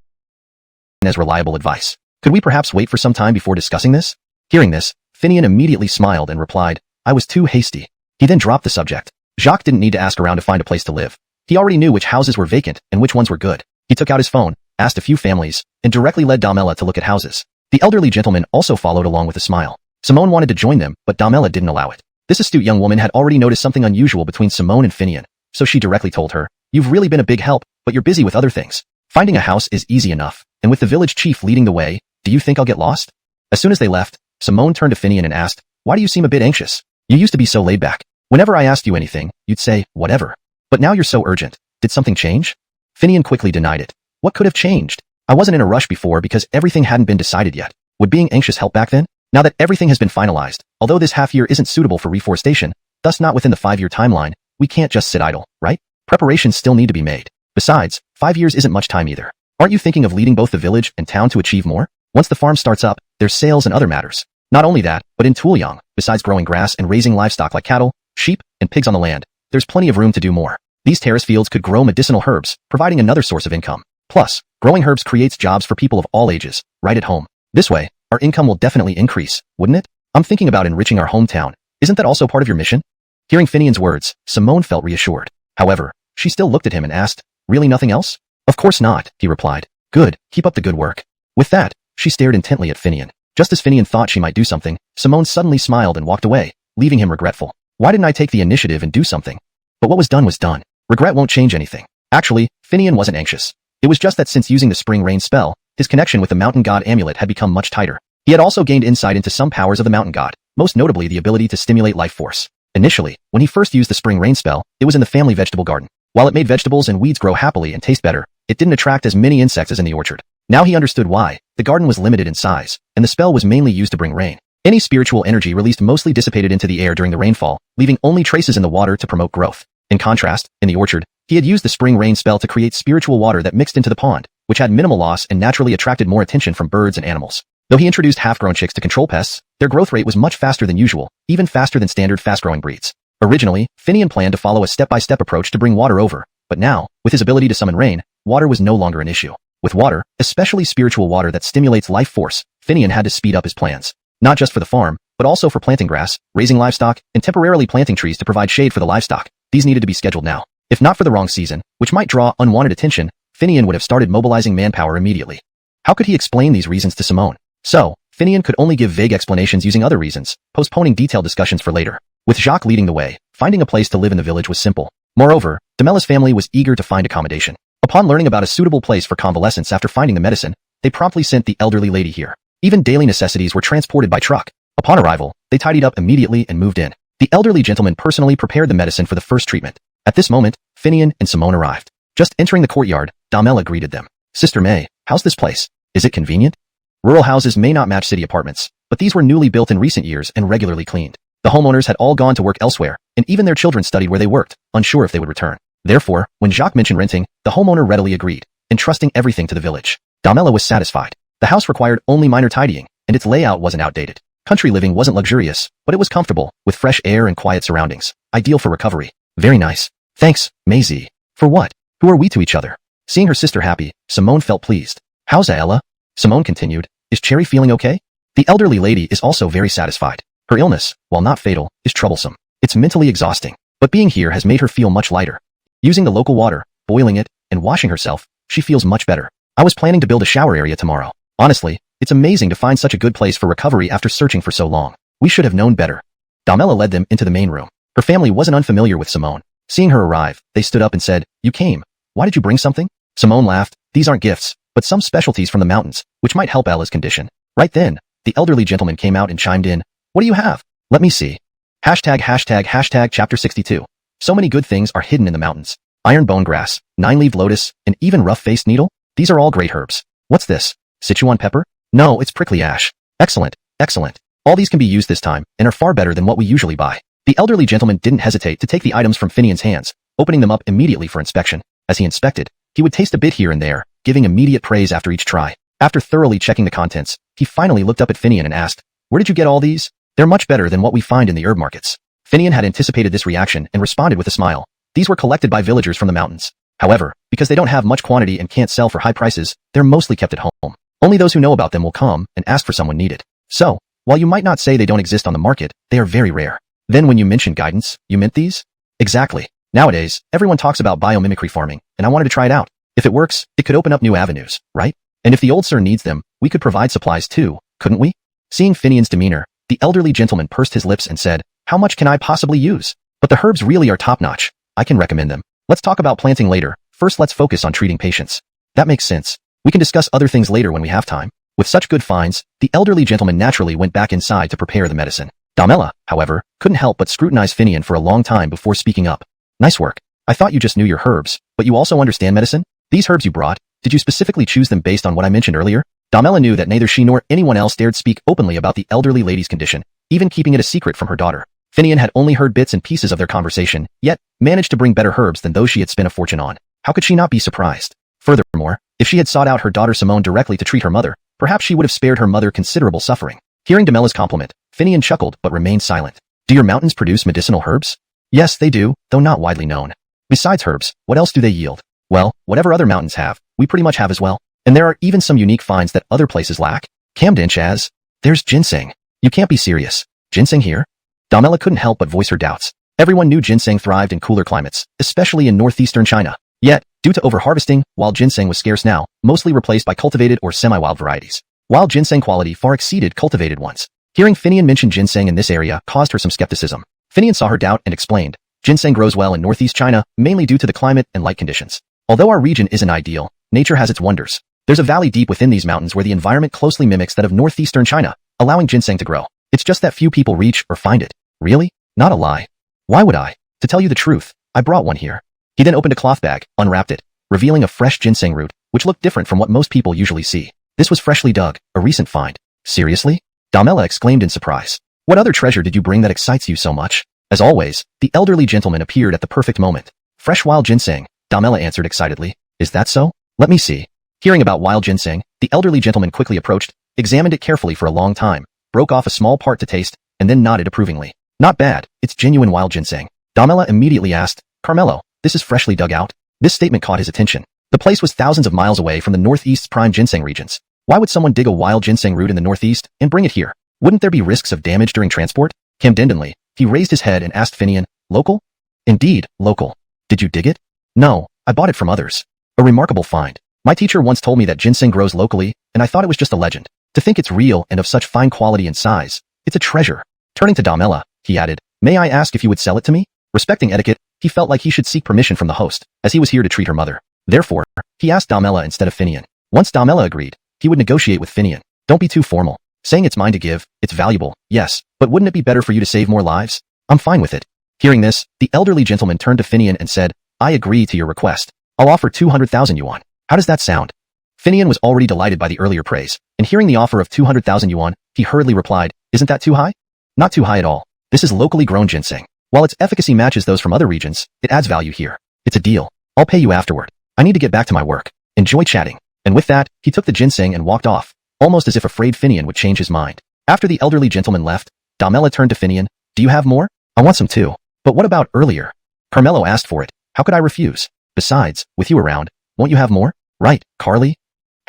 as reliable advice. Could we perhaps wait for some time before discussing this? Hearing this, Finian immediately smiled and replied, I was too hasty. He then dropped the subject. Jacques didn't need to ask around to find a place to live. He already knew which houses were vacant and which ones were good. He took out his phone, asked a few families, and directly led Damela to look at houses. The elderly gentleman also followed along with a smile. Simone wanted to join them, but Damela didn't allow it. This astute young woman had already noticed something unusual between Simone and Finian, so she directly told her, You've really been a big help, but you're busy with other things. Finding a house is easy enough, and with the village chief leading the way, do you think I'll get lost? As soon as they left, Simone turned to Finian and asked, Why do you seem a bit anxious? You used to be so laid back. Whenever I asked you anything, you'd say, whatever. But now you're so urgent. Did something change? Finian quickly denied it. What could have changed? I wasn't in a rush before because everything hadn't been decided yet. Would being anxious help back then? Now that everything has been finalized, although this half year isn't suitable for reforestation, thus not within the 5-year timeline, we can't just sit idle, right? Preparations still need to be made. Besides, 5 years isn't much time either. Aren't you thinking of leading both the village and town to achieve more? Once the farm starts up, there's sales and other matters. Not only that, but in Tuolyang, besides growing grass and raising livestock like cattle, sheep, and pigs on the land, there's plenty of room to do more. These terrace fields could grow medicinal herbs, providing another source of income. Plus, growing herbs creates jobs for people of all ages, right at home. This way, our income will definitely increase, wouldn't it? I'm thinking about enriching our hometown. Isn't that also part of your mission? Hearing Finian's words, Simone felt reassured. However, she still looked at him and asked, Really nothing else? Of course not, he replied. Good, keep up the good work. With that, she stared intently at Finian. Just as Finian thought she might do something, Simone suddenly smiled and walked away, leaving him regretful. Why didn't I take the initiative and do something? But what was done was done. Regret won't change anything. Actually, Finian wasn't anxious. It was just that since using the spring rain spell, his connection with the mountain god amulet had become much tighter. He had also gained insight into some powers of the mountain god, most notably the ability to stimulate life force. Initially, when he first used the spring rain spell, it was in the family vegetable garden. While it made vegetables and weeds grow happily and taste better, it didn't attract as many insects as in the orchard. Now he understood why. The garden was limited in size, and the spell was mainly used to bring rain. Any spiritual energy released mostly dissipated into the air during the rainfall, leaving only traces in the water to promote growth. In contrast, in the orchard, he had used the spring rain spell to create spiritual water that mixed into the pond, which had minimal loss and naturally attracted more attention from birds and animals. Though he introduced half-grown chicks to control pests, their growth rate was much faster than usual, even faster than standard fast-growing breeds. Originally, Finian planned to follow a step-by-step approach to bring water over, but now, with his ability to summon rain, water was no longer an issue. With water, especially spiritual water that stimulates life force, Finian had to speed up his plans. Not just for the farm, but also for planting grass, raising livestock, and temporarily planting trees to provide shade for the livestock. These needed to be scheduled now. If not for the wrong season, which might draw unwanted attention, Finian would have started mobilizing manpower immediately. How could he explain these reasons to Simone? So, Finian could only give vague explanations using other reasons, postponing detailed discussions for later. With Jacques leading the way, finding a place to live in the village was simple. Moreover, Demella's family was eager to find accommodation. Upon learning about a suitable place for convalescence after finding the medicine, they promptly sent the elderly lady here. Even daily necessities were transported by truck. Upon arrival, they tidied up immediately and moved in. The elderly gentleman personally prepared the medicine for the first treatment. At this moment, Finian and Simone arrived. Just entering the courtyard, Damela greeted them. Sister May, how's this place? Is it convenient? Rural houses may not match city apartments, but these were newly built in recent years and regularly cleaned. The homeowners had all gone to work elsewhere, and even their children studied where they worked, unsure if they would return. Therefore, when Jacques mentioned renting, the homeowner readily agreed, entrusting everything to the village. Damela was satisfied. The house required only minor tidying, and its layout wasn't outdated. Country living wasn't luxurious, but it was comfortable, with fresh air and quiet surroundings, ideal for recovery. Very nice. Thanks, Maisie. For what? Who are we to each other? Seeing her sister happy, Simone felt pleased. How's Ella? Simone continued. Is Cherry feeling okay? The elderly lady is also very satisfied. Her illness, while not fatal, is troublesome. It's mentally exhausting, but being here has made her feel much lighter. Using the local water, boiling it, and washing herself, she feels much better. I was planning to build a shower area tomorrow. Honestly, it's amazing to find such a good place for recovery after searching for so long. We should have known better. Damela led them into the main room. Her family wasn't unfamiliar with Simone. Seeing her arrive, they stood up and said, "You came. Why did you bring something?" Simone laughed. These aren't gifts, but some specialties from the mountains, which might help Ella's condition. Right then, the elderly gentleman came out and chimed in. What do you have? Let me see. Chapter 62. So many good things are hidden in the mountains. Iron bone grass, nine-leaved lotus, and even rough-faced needle? These are all great herbs. What's this? Sichuan pepper? No, it's prickly ash. Excellent, excellent. All these can be used this time, and are far better than what we usually buy. The elderly gentleman didn't hesitate to take the items from Finian's hands, opening them up immediately for inspection. As he inspected, he would taste a bit here and there, giving immediate praise after each try. After thoroughly checking the contents, he finally looked up at Finian and asked, "Where did you get all these? They're much better than what we find in the herb markets." Finian had anticipated this reaction and responded with a smile. These were collected by villagers from the mountains. However, because they don't have much quantity and can't sell for high prices, they're mostly kept at home. Only those who know about them will come and ask for someone needed. So, while you might not say they don't exist on the market, they are very rare. Then when you mentioned guidance, you meant these? Exactly. Nowadays, everyone talks about biomimicry farming, and I wanted to try it out. If it works, it could open up new avenues, right? And if the old sir needs them, we could provide supplies too, couldn't we? Seeing Finian's demeanor, the elderly gentleman pursed his lips and said, "How much can I possibly use? But the herbs really are top-notch. I can recommend them. Let's talk about planting later. First, let's focus on treating patients." That makes sense. We can discuss other things later when we have time. With such good finds, the elderly gentleman naturally went back inside to prepare the medicine. Damela, however, couldn't help but scrutinize Finian for a long time before speaking up. Nice work. I thought you just knew your herbs, but you also understand medicine? These herbs you brought, did you specifically choose them based on what I mentioned earlier? Damela knew that neither she nor anyone else dared speak openly about the elderly lady's condition, even keeping it a secret from her daughter. Finian had only heard bits and pieces of their conversation, yet managed to bring better herbs than those she had spent a fortune on. How could she not be surprised? Furthermore, if she had sought out her daughter Simone directly to treat her mother, perhaps she would have spared her mother considerable suffering. Hearing Damela's compliment, Finian chuckled but remained silent. Do your mountains produce medicinal herbs? Yes, they do, though not widely known. Besides herbs, what else do they yield? Well, whatever other mountains have, we pretty much have as well. And there are even some unique finds that other places lack. Camden Chaz. There's ginseng. You can't be serious. Ginseng here? Damela couldn't help but voice her doubts. Everyone knew ginseng thrived in cooler climates, especially in northeastern China. Yet, due to overharvesting, wild ginseng was scarce now, mostly replaced by cultivated or semi-wild varieties. Wild ginseng quality far exceeded cultivated ones. Hearing Finian mention ginseng in this area caused her some skepticism. Finian saw her doubt and explained, ginseng grows well in northeast China, mainly due to the climate and light conditions. Although our region isn't ideal, nature has its wonders. There's a valley deep within these mountains where the environment closely mimics that of northeastern China, allowing ginseng to grow. It's just that few people reach or find it. Really? Not a lie. Why would I? To tell you the truth, I brought one here. He then opened a cloth bag, unwrapped it, revealing a fresh ginseng root, which looked different from what most people usually see. This was freshly dug, a recent find. Seriously? Damela exclaimed in surprise. What other treasure did you bring that excites you so much? As always, the elderly gentleman appeared at the perfect moment. Fresh wild ginseng, Damela answered excitedly. Is that so? Let me see. Hearing about wild ginseng, the elderly gentleman quickly approached, examined it carefully for a long time, broke off a small part to taste, and then nodded approvingly. Not bad, it's genuine wild ginseng. Damela immediately asked, Carmelo, this is freshly dug out? This statement caught his attention. The place was thousands of miles away from the Northeast's prime ginseng regions. Why would someone dig a wild ginseng root in the Northeast and bring it here? Wouldn't there be risks of damage during transport? Condescendingly, he raised his head and asked Finian, local? Indeed, local. Did you dig it? No, I bought it from others. A remarkable find. My teacher once told me that ginseng grows locally, and I thought it was just a legend. To think it's real and of such fine quality and size, it's a treasure. Turning to Damela, he added, may I ask if you would sell it to me? Respecting etiquette, he felt like he should seek permission from the host, as he was here to treat her mother. Therefore, he asked Damela instead of Finian. Once Damela agreed, he would negotiate with Finian. Don't be too formal. Saying it's mine to give, it's valuable, yes, but wouldn't it be better for you to save more lives? I'm fine with it. Hearing this, the elderly gentleman turned to Finian and said, I agree to your request. I'll offer 200,000 yuan. How does that sound? Finian was already delighted by the earlier praise, and hearing the offer of 200,000 yuan, he hurriedly replied, isn't that too high? Not too high at all. This is locally grown ginseng. While its efficacy matches those from other regions, it adds value here. It's a deal. I'll pay you afterward. I need to get back to my work. Enjoy chatting. And with that, he took the ginseng and walked off, almost as if afraid Finian would change his mind. After the elderly gentleman left, Damela turned to Finian. Do you have more? I want some too. But what about earlier? Carmelo asked for it. How could I refuse? Besides, with you around, won't you have more? Right, Carly?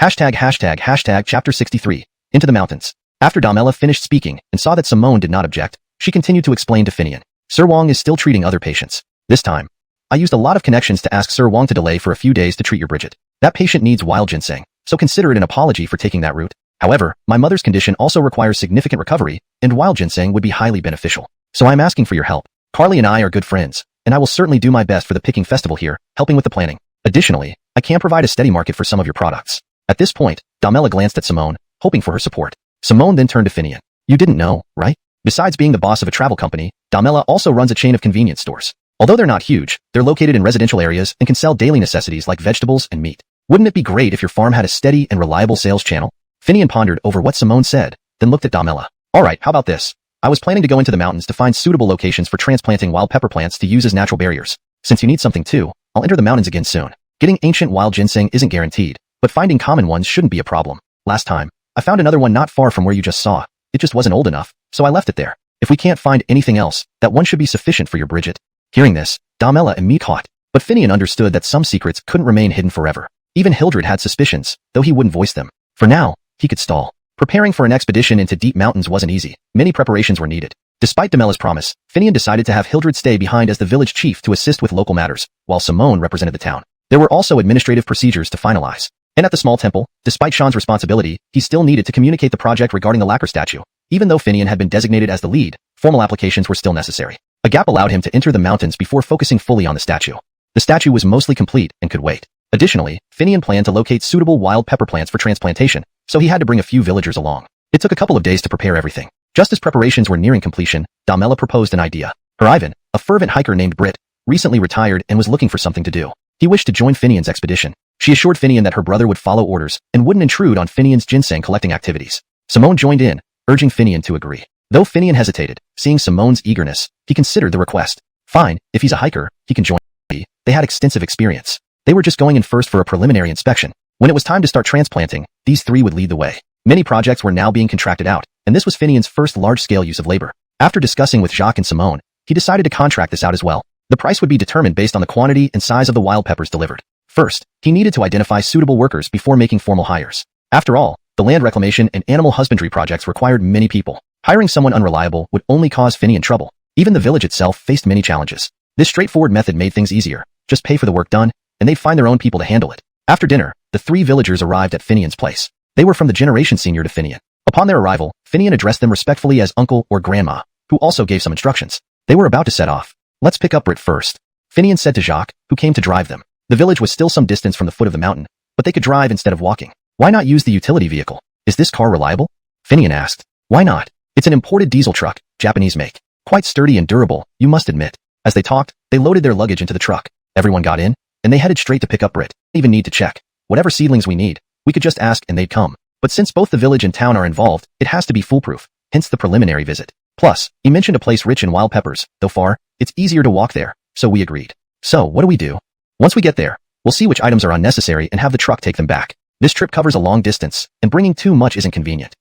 ####Chapter 63. Into the mountains. After Damela finished speaking and saw that Simone did not object, she continued to explain to Finian. Sir Wong is still treating other patients. This time, I used a lot of connections to ask Sir Wong to delay for a few days to treat your Bridget. That patient needs wild ginseng, so consider it an apology for taking that route. However, my mother's condition also requires significant recovery, and wild ginseng would be highly beneficial. So I'm asking for your help. Carly and I are good friends, and I will certainly do my best for the picking festival here, helping with the planning. Additionally, I can provide a steady market for some of your products. At this point, Damela glanced at Simone, hoping for her support. Simone then turned to Finian. You didn't know, right? Besides being the boss of a travel company, Damela also runs a chain of convenience stores. Although they're not huge, they're located in residential areas and can sell daily necessities like vegetables and meat. Wouldn't it be great if your farm had a steady and reliable sales channel? Finian pondered over what Simone said, then looked at Damela. Alright, how about this? I was planning to go into the mountains to find suitable locations for transplanting wild pepper plants to use as natural barriers. Since you need something too, I'll enter the mountains again soon. Getting ancient wild ginseng isn't guaranteed, but finding common ones shouldn't be a problem. Last time, I found another one not far from where you just saw. It just wasn't old enough, so I left it there. If we can't find anything else, that one should be sufficient for your Bridget. Hearing this, Damela immediately caught. But Finian understood that some secrets couldn't remain hidden forever. Even Hildred had suspicions, though he wouldn't voice them. For now, he could stall. Preparing for an expedition into deep mountains wasn't easy. Many preparations were needed. Despite Damela's promise, Finian decided to have Hildred stay behind as the village chief to assist with local matters, while Simone represented the town. There were also administrative procedures to finalize. And at the small temple, despite Sean's responsibility, he still needed to communicate the project regarding the lacquer statue. Even though Finian had been designated as the lead, formal applications were still necessary. A gap allowed him to enter the mountains before focusing fully on the statue. The statue was mostly complete and could wait. Additionally, Finian planned to locate suitable wild pepper plants for transplantation, so he had to bring a few villagers along. It took a couple of days to prepare everything. Just as preparations were nearing completion, Damela proposed an idea. Her Ivan, a fervent hiker named Britt, recently retired and was looking for something to do. He wished to join Finian's expedition. She assured Finian that her brother would follow orders and wouldn't intrude on Finian's ginseng collecting activities. Simone joined in, urging Finian to agree. Though Finian hesitated, seeing Simone's eagerness, he considered the request. Fine, if he's a hiker, he can join. They had extensive experience. They were just going in first for a preliminary inspection. When it was time to start transplanting, these three would lead the way. Many projects were now being contracted out, and this was Finian's first large-scale use of labor. After discussing with Jacques and Simone, he decided to contract this out as well. The price would be determined based on the quantity and size of the wild peppers delivered. First, he needed to identify suitable workers before making formal hires. After all, the land reclamation and animal husbandry projects required many people. Hiring someone unreliable would only cause Finian trouble. Even the village itself faced many challenges. This straightforward method made things easier. Just pay for the work done, and they'd find their own people to handle it. After dinner, the three villagers arrived at Finian's place. They were from the generation senior to Finian. Upon their arrival, Finian addressed them respectfully as uncle or grandma, who also gave some instructions. They were about to set off. Let's pick up Britt first, Finian said to Jacques, who came to drive them. The village was still some distance from the foot of the mountain, but they could drive instead of walking. Why not use the utility vehicle? Is this car reliable? Finian asked. Why not? It's an imported diesel truck, Japanese make. Quite sturdy and durable, you must admit. As they talked, they loaded their luggage into the truck. Everyone got in, and they headed straight to pick up Brit. Even need to check. Whatever seedlings we need, we could just ask and they'd come. But since both the village and town are involved, it has to be foolproof, hence the preliminary visit. Plus, he mentioned a place rich in wild peppers, though far, it's easier to walk there, so we agreed. So, what do we do? Once we get there, we'll see which items are unnecessary and have the truck take them back. This trip covers a long distance, and bringing too much isn't convenient.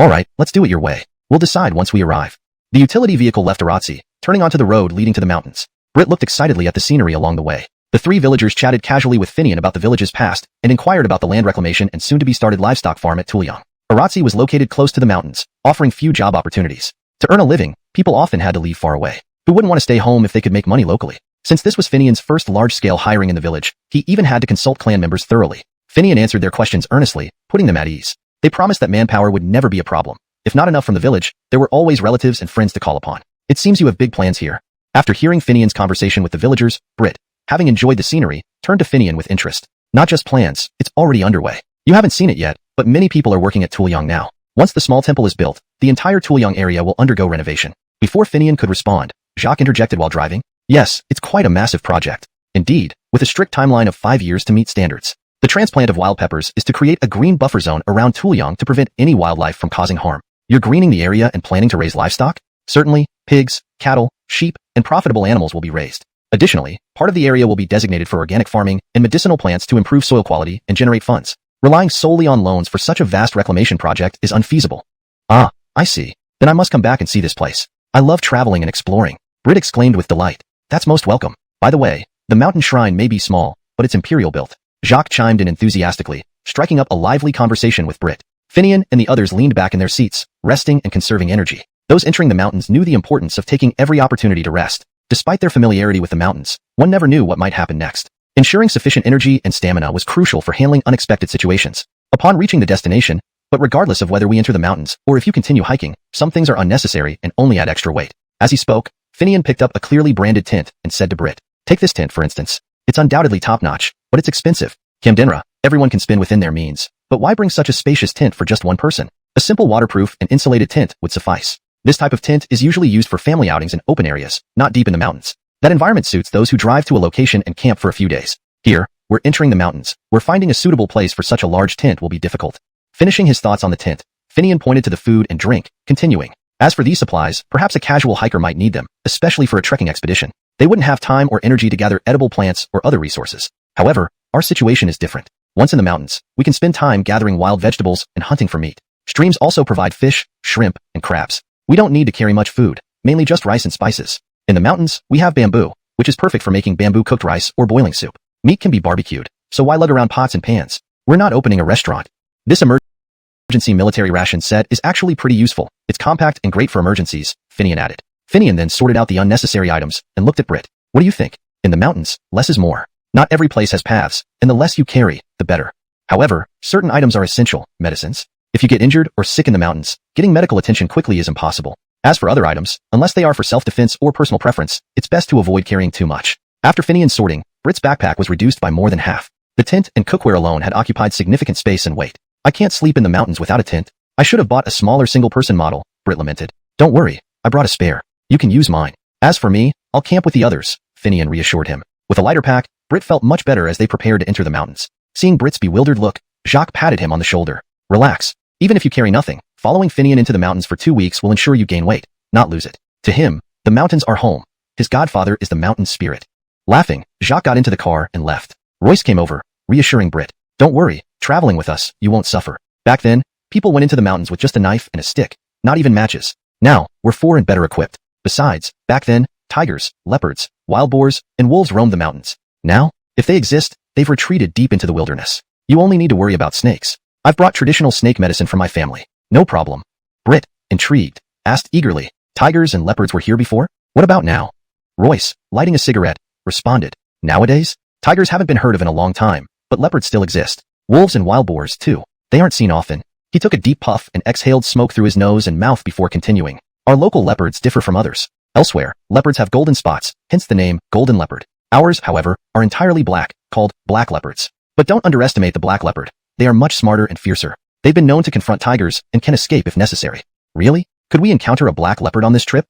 Alright, let's do it your way. We'll decide once we arrive. The utility vehicle left Aratsi, turning onto the road leading to the mountains. Brit looked excitedly at the scenery along the way. The three villagers chatted casually with Finian about the village's past and inquired about the land reclamation and soon-to-be-started livestock farm at Tuliang. Aratsi was located close to the mountains, offering few job opportunities. To earn a living, people often had to leave far away. Who wouldn't want to stay home if they could make money locally? Since this was Finian's first large-scale hiring in the village, he even had to consult clan members thoroughly. Finian answered their questions earnestly, putting them at ease. They promised that manpower would never be a problem. If not enough from the village, there were always relatives and friends to call upon. It seems you have big plans here. After hearing Finian's conversation with the villagers, Brit, having enjoyed the scenery, turned to Finian with interest. Not just plans, it's already underway. You haven't seen it yet, but many people are working at Tuliang now. Once the small temple is built, the entire Tuliang area will undergo renovation. Before Finian could respond, Jacques interjected while driving. Yes, it's quite a massive project. Indeed, with a strict timeline of 5 years to meet standards. The transplant of wild peppers is to create a green buffer zone around Tuliang to prevent any wildlife from causing harm. You're greening the area and planning to raise livestock? Certainly, pigs, cattle, sheep, and profitable animals will be raised. Additionally, part of the area will be designated for organic farming and medicinal plants to improve soil quality and generate funds. Relying solely on loans for such a vast reclamation project is unfeasible. Ah, I see. Then I must come back and see this place. I love traveling and exploring. Brit exclaimed with delight. That's most welcome. By the way, the mountain shrine may be small, but it's imperial built. Jacques chimed in enthusiastically, striking up a lively conversation with Brit. Finian and the others leaned back in their seats, resting and conserving energy. Those entering the mountains knew the importance of taking every opportunity to rest. Despite their familiarity with the mountains, one never knew what might happen next. Ensuring sufficient energy and stamina was crucial for handling unexpected situations. Upon reaching the destination, but regardless of whether we enter the mountains or if you continue hiking, some things are unnecessary and only add extra weight. As he spoke, Finian picked up a clearly branded tent and said to Brit, take this tent for instance. It's undoubtedly top-notch, but it's expensive. Kamdenra, everyone can spend within their means, but why bring such a spacious tent for just one person? A simple waterproof and insulated tent would suffice. This type of tent is usually used for family outings in open areas, not deep in the mountains. That environment suits those who drive to a location and camp for a few days. Here, we're entering the mountains, where finding a suitable place for such a large tent will be difficult. Finishing his thoughts on the tent, Finian pointed to the food and drink, continuing. As for these supplies, perhaps a casual hiker might need them, especially for a trekking expedition. They wouldn't have time or energy to gather edible plants or other resources. However, our situation is different. Once in the mountains, we can spend time gathering wild vegetables and hunting for meat. Streams also provide fish, shrimp, and crabs. We don't need to carry much food, mainly just rice and spices. In the mountains, we have bamboo, which is perfect for making bamboo-cooked rice or boiling soup. Meat can be barbecued, so why lug around pots and pans? We're not opening a restaurant. This emergency military ration set is actually pretty useful. It's compact and great for emergencies, Finian added. Finian then sorted out the unnecessary items and looked at Brit. What do you think? In the mountains, less is more. Not every place has paths, and the less you carry, the better. However, certain items are essential, medicines. If you get injured or sick in the mountains, getting medical attention quickly is impossible. As for other items, unless they are for self-defense or personal preference, it's best to avoid carrying too much. After Finian's sorting, Brit's backpack was reduced by more than half. The tent and cookware alone had occupied significant space and weight. I can't sleep in the mountains without a tent. I should have bought a smaller single-person model, Brit lamented. Don't worry, I brought a spare. You can use mine. As for me, I'll camp with the others, Finian reassured him. With a lighter pack, Brit felt much better as they prepared to enter the mountains. Seeing Brit's bewildered look, Jacques patted him on the shoulder. Relax. Even if you carry nothing, following Finian into the mountains for 2 weeks will ensure you gain weight, not lose it. To him, the mountains are home. His godfather is the mountain spirit. Laughing, Jacques got into the car and left. Royce came over, reassuring Brit. Don't worry, traveling with us, you won't suffer. Back then, people went into the mountains with just a knife and a stick, not even matches. Now, we're 4 and better equipped. Besides, back then, tigers, leopards, wild boars, and wolves roamed the mountains. Now, if they exist, they've retreated deep into the wilderness. You only need to worry about snakes. I've brought traditional snake medicine from my family. No problem. Brit, intrigued, asked eagerly. Tigers and leopards were here before? What about now? Royce, lighting a cigarette, responded. Nowadays, tigers haven't been heard of in a long time, but leopards still exist. Wolves and wild boars, too. They aren't seen often. He took a deep puff and exhaled smoke through his nose and mouth before continuing. Our local leopards differ from others. Elsewhere, leopards have golden spots, hence the name golden leopard. Ours, however, are entirely black, called black leopards. But don't underestimate the black leopard. they are much smarter and fiercer. They've been known to confront tigers and can escape if necessary. Really? Could we encounter a black leopard on this trip?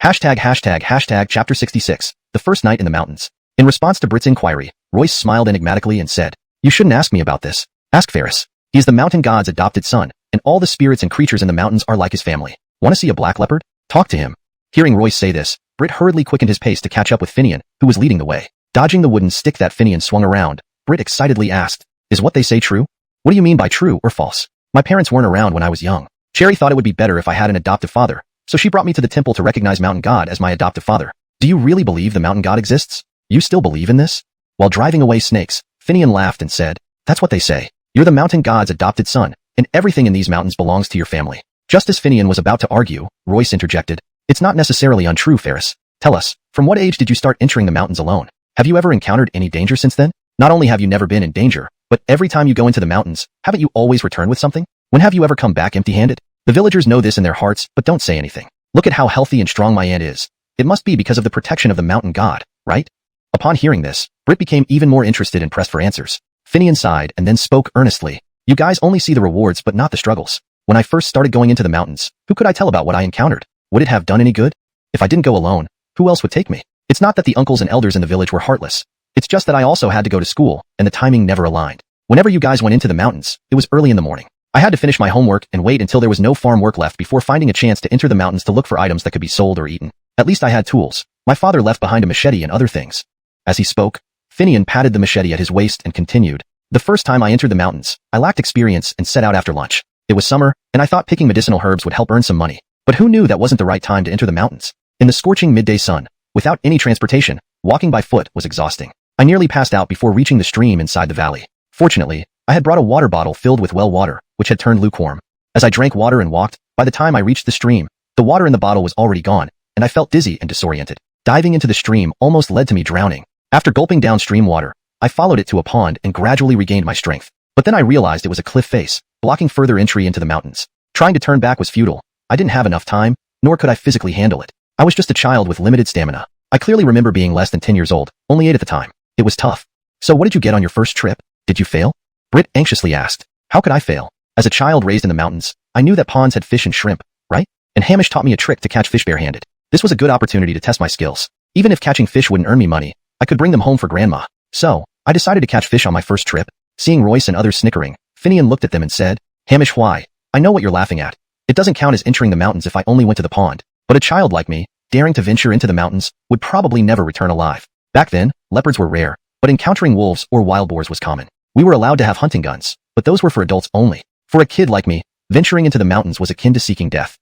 ####Chapter 66, The First Night in the Mountains. In response to Brit's inquiry, Royce smiled enigmatically and said, "You shouldn't ask me about this. Ask Ferris. He is the mountain god's adopted son, and all the spirits and creatures in the mountains are like his family. Want to see a black leopard? Talk to him." Hearing Royce say this, Brit hurriedly quickened his pace to catch up with Finian, who was leading the way. Dodging the wooden stick that Finian swung around, Brit excitedly asked, "Is what they say true? What do you mean by true or false? My parents weren't around when I was young. Cherry thought it would be better if I had an adoptive father, so she brought me to the temple to recognize Mountain God as my adoptive father. Do you really believe the Mountain God exists? You still believe in this?" While driving away snakes, Finian laughed and said, "That's what they say. You're the Mountain God's adopted son, and everything in these mountains belongs to your family." Just as Finian was about to argue, Royce interjected, "It's not necessarily untrue, Ferris. Tell us, from what age did you start entering the mountains alone? Have you ever encountered any danger since then? Not only have you never been in danger, but every time you go into the mountains, haven't you always returned with something? When have you ever come back empty-handed?" The villagers know this in their hearts, but don't say anything. Look at how healthy and strong my aunt is. It must be because of the protection of the mountain god, right? Upon hearing this, Brit became even more interested and pressed for answers. Finian sighed and then spoke earnestly. "You guys only see the rewards but not the struggles. When I first started going into the mountains, who could I tell about what I encountered? Would it have done any good? If I didn't go alone, who else would take me? It's not that the uncles and elders in the village were heartless. It's just that I also had to go to school, and the timing never aligned. Whenever you guys went into the mountains, it was early in the morning. I had to finish my homework and wait until there was no farm work left before finding a chance to enter the mountains to look for items that could be sold or eaten. At least I had tools. My father left behind a machete and other things." As he spoke, Finian patted the machete at his waist and continued, "The first time I entered the mountains, I lacked experience and set out after lunch. It was summer, and I thought picking medicinal herbs would help earn some money. But who knew that wasn't the right time to enter the mountains? In the scorching midday sun, without any transportation, walking by foot was exhausting. I nearly passed out before reaching the stream inside the valley. Fortunately, I had brought a water bottle filled with well water, which had turned lukewarm. As I drank water and walked, by the time I reached the stream, the water in the bottle was already gone, and I felt dizzy and disoriented. Diving into the stream almost led to me drowning. After gulping down stream water, I followed it to a pond and gradually regained my strength. But then I realized it was a cliff face, blocking further entry into the mountains. Trying to turn back was futile. I didn't have enough time, nor could I physically handle it. I was just a child with limited stamina. I clearly remember being less than 10 years old, only 8 at the time. It was tough. "So what did you get on your first trip? Did you fail?" Brit anxiously asked. "How could I fail? As a child raised in the mountains, I knew that ponds had fish and shrimp, right? And Hamish taught me a trick to catch fish barehanded. This was a good opportunity to test my skills. Even if catching fish wouldn't earn me money, I could bring them home for grandma. So, I decided to catch fish on my first trip." Seeing Royce and others snickering, Finian looked at them and said, "Hamish, why? I know what you're laughing at. It doesn't count as entering the mountains if I only went to the pond. But a child like me, daring to venture into the mountains, would probably never return alive. Back then, leopards were rare, but encountering wolves or wild boars was common. We were allowed to have hunting guns, but those were for adults only. For a kid like me, venturing into the mountains was akin to seeking death."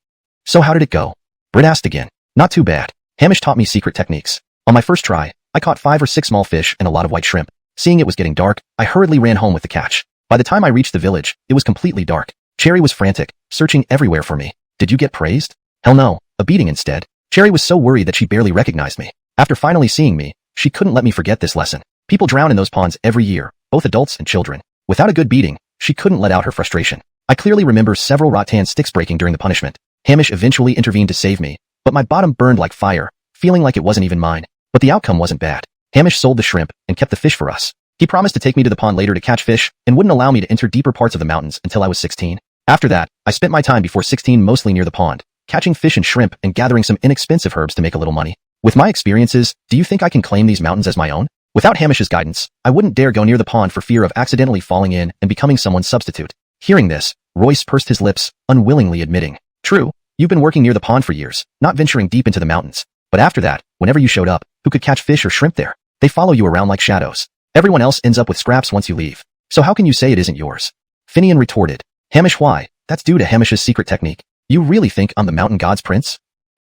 "So how did it go?" Brit asked again. "Not too bad. Hamish taught me secret techniques. On my first try, I caught 5 or 6 small fish and a lot of white shrimp. Seeing it was getting dark, I hurriedly ran home with the catch. By the time I reached the village, it was completely dark. Cherry was frantic, searching everywhere for me. Did you get praised?" "Hell no, a beating instead." Cherry was so worried that she barely recognized me. After finally seeing me, she couldn't let me forget this lesson. People drown in those ponds every year, both adults and children. Without a good beating, she couldn't let out her frustration. I clearly remember several rattan sticks breaking during the punishment. Hamish eventually intervened to save me, but my bottom burned like fire, feeling like it wasn't even mine. But the outcome wasn't bad. Hamish sold the shrimp and kept the fish for us. He promised to take me to the pond later to catch fish and wouldn't allow me to enter deeper parts of the mountains until I was 16. After that, I spent my time before 16 mostly near the pond, catching fish and shrimp and gathering some inexpensive herbs to make a little money. With my experiences, do you think I can claim these mountains as my own? Without Hamish's guidance, I wouldn't dare go near the pond for fear of accidentally falling in and becoming someone's substitute. Hearing this, Royce pursed his lips, unwillingly admitting, "True, you've been working near the pond for years, not venturing deep into the mountains. But after that, whenever you showed up, who could catch fish or shrimp there? They follow you around like shadows. Everyone else ends up with scraps once you leave. So how can you say it isn't yours?" Finian retorted, "Hamish, why? That's due to Hamish's secret technique. You really think I'm the mountain god's prince?"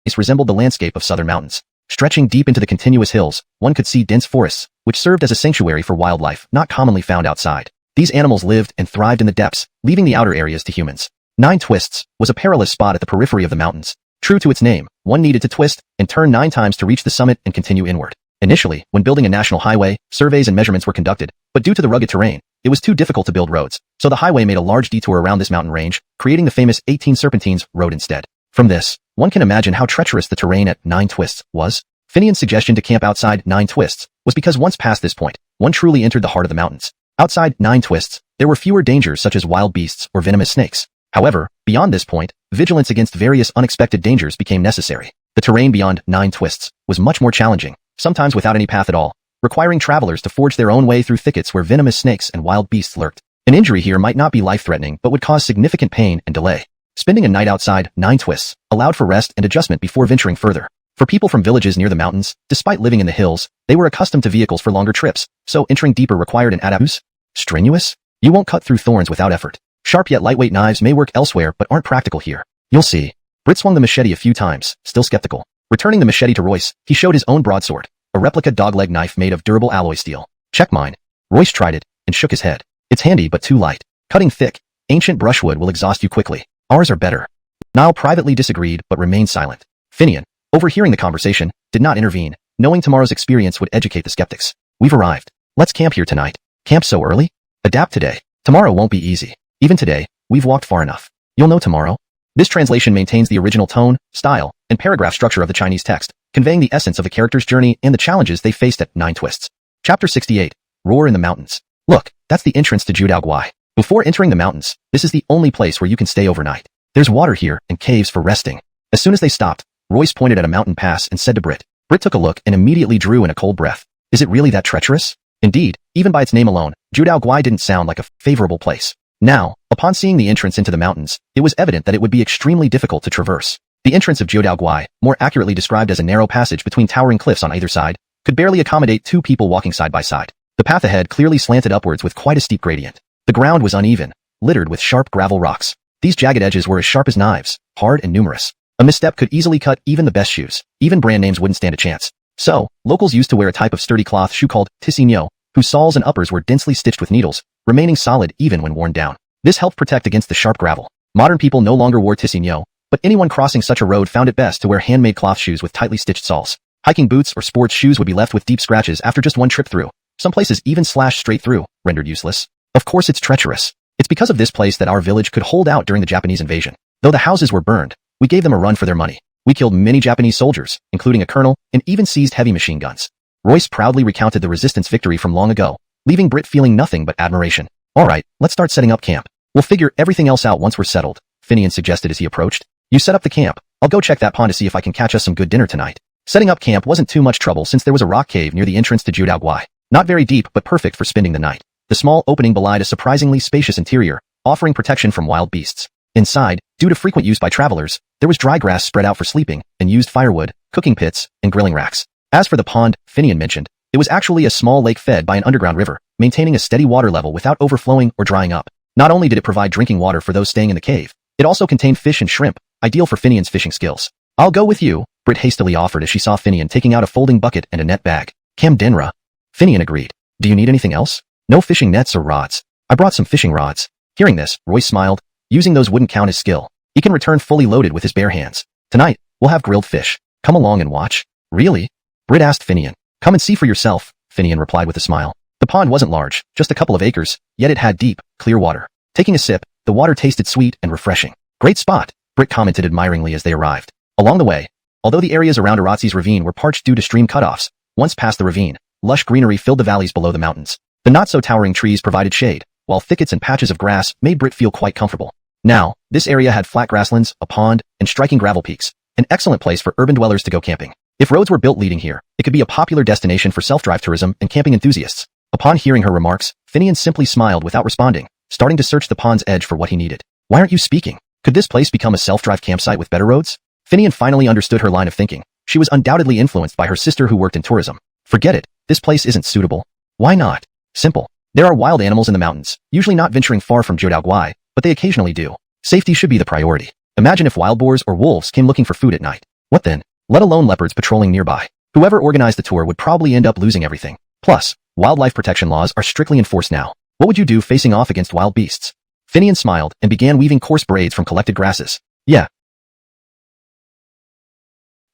This resembled the landscape of southern mountains. Stretching deep into the continuous hills, one could see dense forests, which served as a sanctuary for wildlife not commonly found outside. These animals lived and thrived in the depths, leaving the outer areas to humans. Nine Twists was a perilous spot at the periphery of the mountains. True to its name, one needed to twist and turn 9 times to reach the summit and continue inward. Initially, when building a national highway, surveys and measurements were conducted, but due to the rugged terrain, it was too difficult to build roads, so the highway made a large detour around this mountain range, creating the famous 18 Serpentines road instead. From this, one can imagine how treacherous the terrain at 9 Twists was. Finian's suggestion to camp outside 9 Twists was because once past this point, one truly entered the heart of the mountains. Outside 9 Twists, There were fewer dangers such as wild beasts or venomous snakes. However, beyond this point, vigilance against various unexpected dangers became necessary. The terrain beyond 9 Twists was much more challenging, sometimes without any path at all, requiring travelers to forge their own way through thickets where venomous snakes and wild beasts lurked. An injury here might not be life-threatening but would cause significant pain and delay. Spending a night outside 9 Twists allowed for rest and adjustment before venturing further. For people from villages near the mountains, despite living in the hills, they were accustomed to vehicles for longer trips, so entering deeper required an adaptation. Strenuous? You won't cut through thorns without effort. Sharp yet lightweight knives may work elsewhere but aren't practical here. You'll see. Britt swung the machete a few times, still skeptical. Returning the machete to Royce, he showed his own broadsword, a replica dogleg knife made of durable alloy steel. Check mine. Royce tried it, and shook his head. It's handy but too light. Cutting thick, ancient brushwood will exhaust you quickly. Ours are better. Niall privately disagreed but remained silent. Finian, overhearing the conversation, did not intervene, knowing tomorrow's experience would educate the skeptics. We've arrived. Let's camp here tonight. Camp so early? Adapt today. Tomorrow won't be easy. Even today, we've walked far enough. You'll know tomorrow. This translation maintains the original tone, style, and paragraph structure of the Chinese text, conveying the essence of a character's journey and the challenges they faced at 9 Twists. Chapter 68. Roar in the Mountains. Look, that's the entrance to Judaoguai. Before entering the mountains, this is the only place where you can stay overnight. There's water here and caves for resting. As soon as they stopped, Royce pointed at a mountain pass and said to Britt. Britt took a look and immediately drew in a cold breath. Is it really that treacherous? Indeed, even by its name alone, Judaoguai didn't sound like a favorable place. Now, upon seeing the entrance into the mountains, it was evident that it would be extremely difficult to traverse. The entrance of Judaoguai, more accurately described as a narrow passage between towering cliffs on either side, could barely accommodate 2 people walking side by side. The path ahead clearly slanted upwards with quite a steep gradient. The ground was uneven, littered with sharp gravel rocks. These jagged edges were as sharp as knives, hard and numerous. A misstep could easily cut even the best shoes. Even brand names wouldn't stand a chance. So, locals used to wear a type of sturdy cloth shoe called tissigno, whose soles and uppers were densely stitched with needles, remaining solid even when worn down. This helped protect against the sharp gravel. Modern people no longer wore tissigno, but anyone crossing such a road found it best to wear handmade cloth shoes with tightly stitched soles. Hiking boots or sports shoes would be left with deep scratches after just one trip through. Some places even slashed straight through, rendered useless. Of course it's treacherous. It's because of this place that our village could hold out during the Japanese invasion. Though the houses were burned, we gave them a run for their money. We killed many Japanese soldiers, including a colonel, and even seized heavy machine guns. Royce proudly recounted the resistance victory from long ago, leaving Britt feeling nothing but admiration. Alright, let's start setting up camp. We'll figure everything else out once we're settled, Finian suggested as he approached. You set up the camp. I'll go check that pond to see if I can catch us some good dinner tonight. Setting up camp wasn't too much trouble since there was a rock cave near the entrance to Judaoguai. Not very deep but perfect for spending the night. The small opening belied a surprisingly spacious interior, offering protection from wild beasts. Inside, due to frequent use by travelers, there was dry grass spread out for sleeping, and used firewood, cooking pits, and grilling racks. As for the pond, Finian mentioned, it was actually a small lake fed by an underground river, maintaining a steady water level without overflowing or drying up. Not only did it provide drinking water for those staying in the cave, it also contained fish and shrimp, ideal for Finian's fishing skills. I'll go with you, Britt hastily offered as she saw Finian taking out a folding bucket and a net bag. Cam Denra. Finian agreed. Do you need anything else? No fishing nets or rods. I brought some fishing rods. Hearing this, Royce smiled. Using those wouldn't count as skill. He can return fully loaded with his bare hands. Tonight, we'll have grilled fish. Come along and watch. Really? Britt asked Finian. Come and see for yourself, Finian replied with a smile. The pond wasn't large, just a couple of acres, yet it had deep, clear water. Taking a sip, the water tasted sweet and refreshing. Great spot, Britt commented admiringly as they arrived. Along the way, although the areas around Aratsi's ravine were parched due to stream cutoffs, once past the ravine, lush greenery filled the valleys below the mountains. The not-so-towering trees provided shade, while thickets and patches of grass made Britt feel quite comfortable. Now, this area had flat grasslands, a pond, and striking gravel peaks, an excellent place for urban dwellers to go camping. If roads were built leading here, it could be a popular destination for self-drive tourism and camping enthusiasts. Upon hearing her remarks, Finian simply smiled without responding, starting to search the pond's edge for what he needed. Why aren't you speaking? Could this place become a self-drive campsite with better roads? Finian finally understood her line of thinking. She was undoubtedly influenced by her sister who worked in tourism. Forget it, this place isn't suitable. Why not? Simple. There are wild animals in the mountains, usually not venturing far from Judaoguai, but they occasionally do. Safety should be the priority. Imagine if wild boars or wolves came looking for food at night. What then? Let alone leopards patrolling nearby. Whoever organized the tour would probably end up losing everything. Plus, wildlife protection laws are strictly enforced now. What would you do facing off against wild beasts? Finian smiled and began weaving coarse braids from collected grasses. Yeah.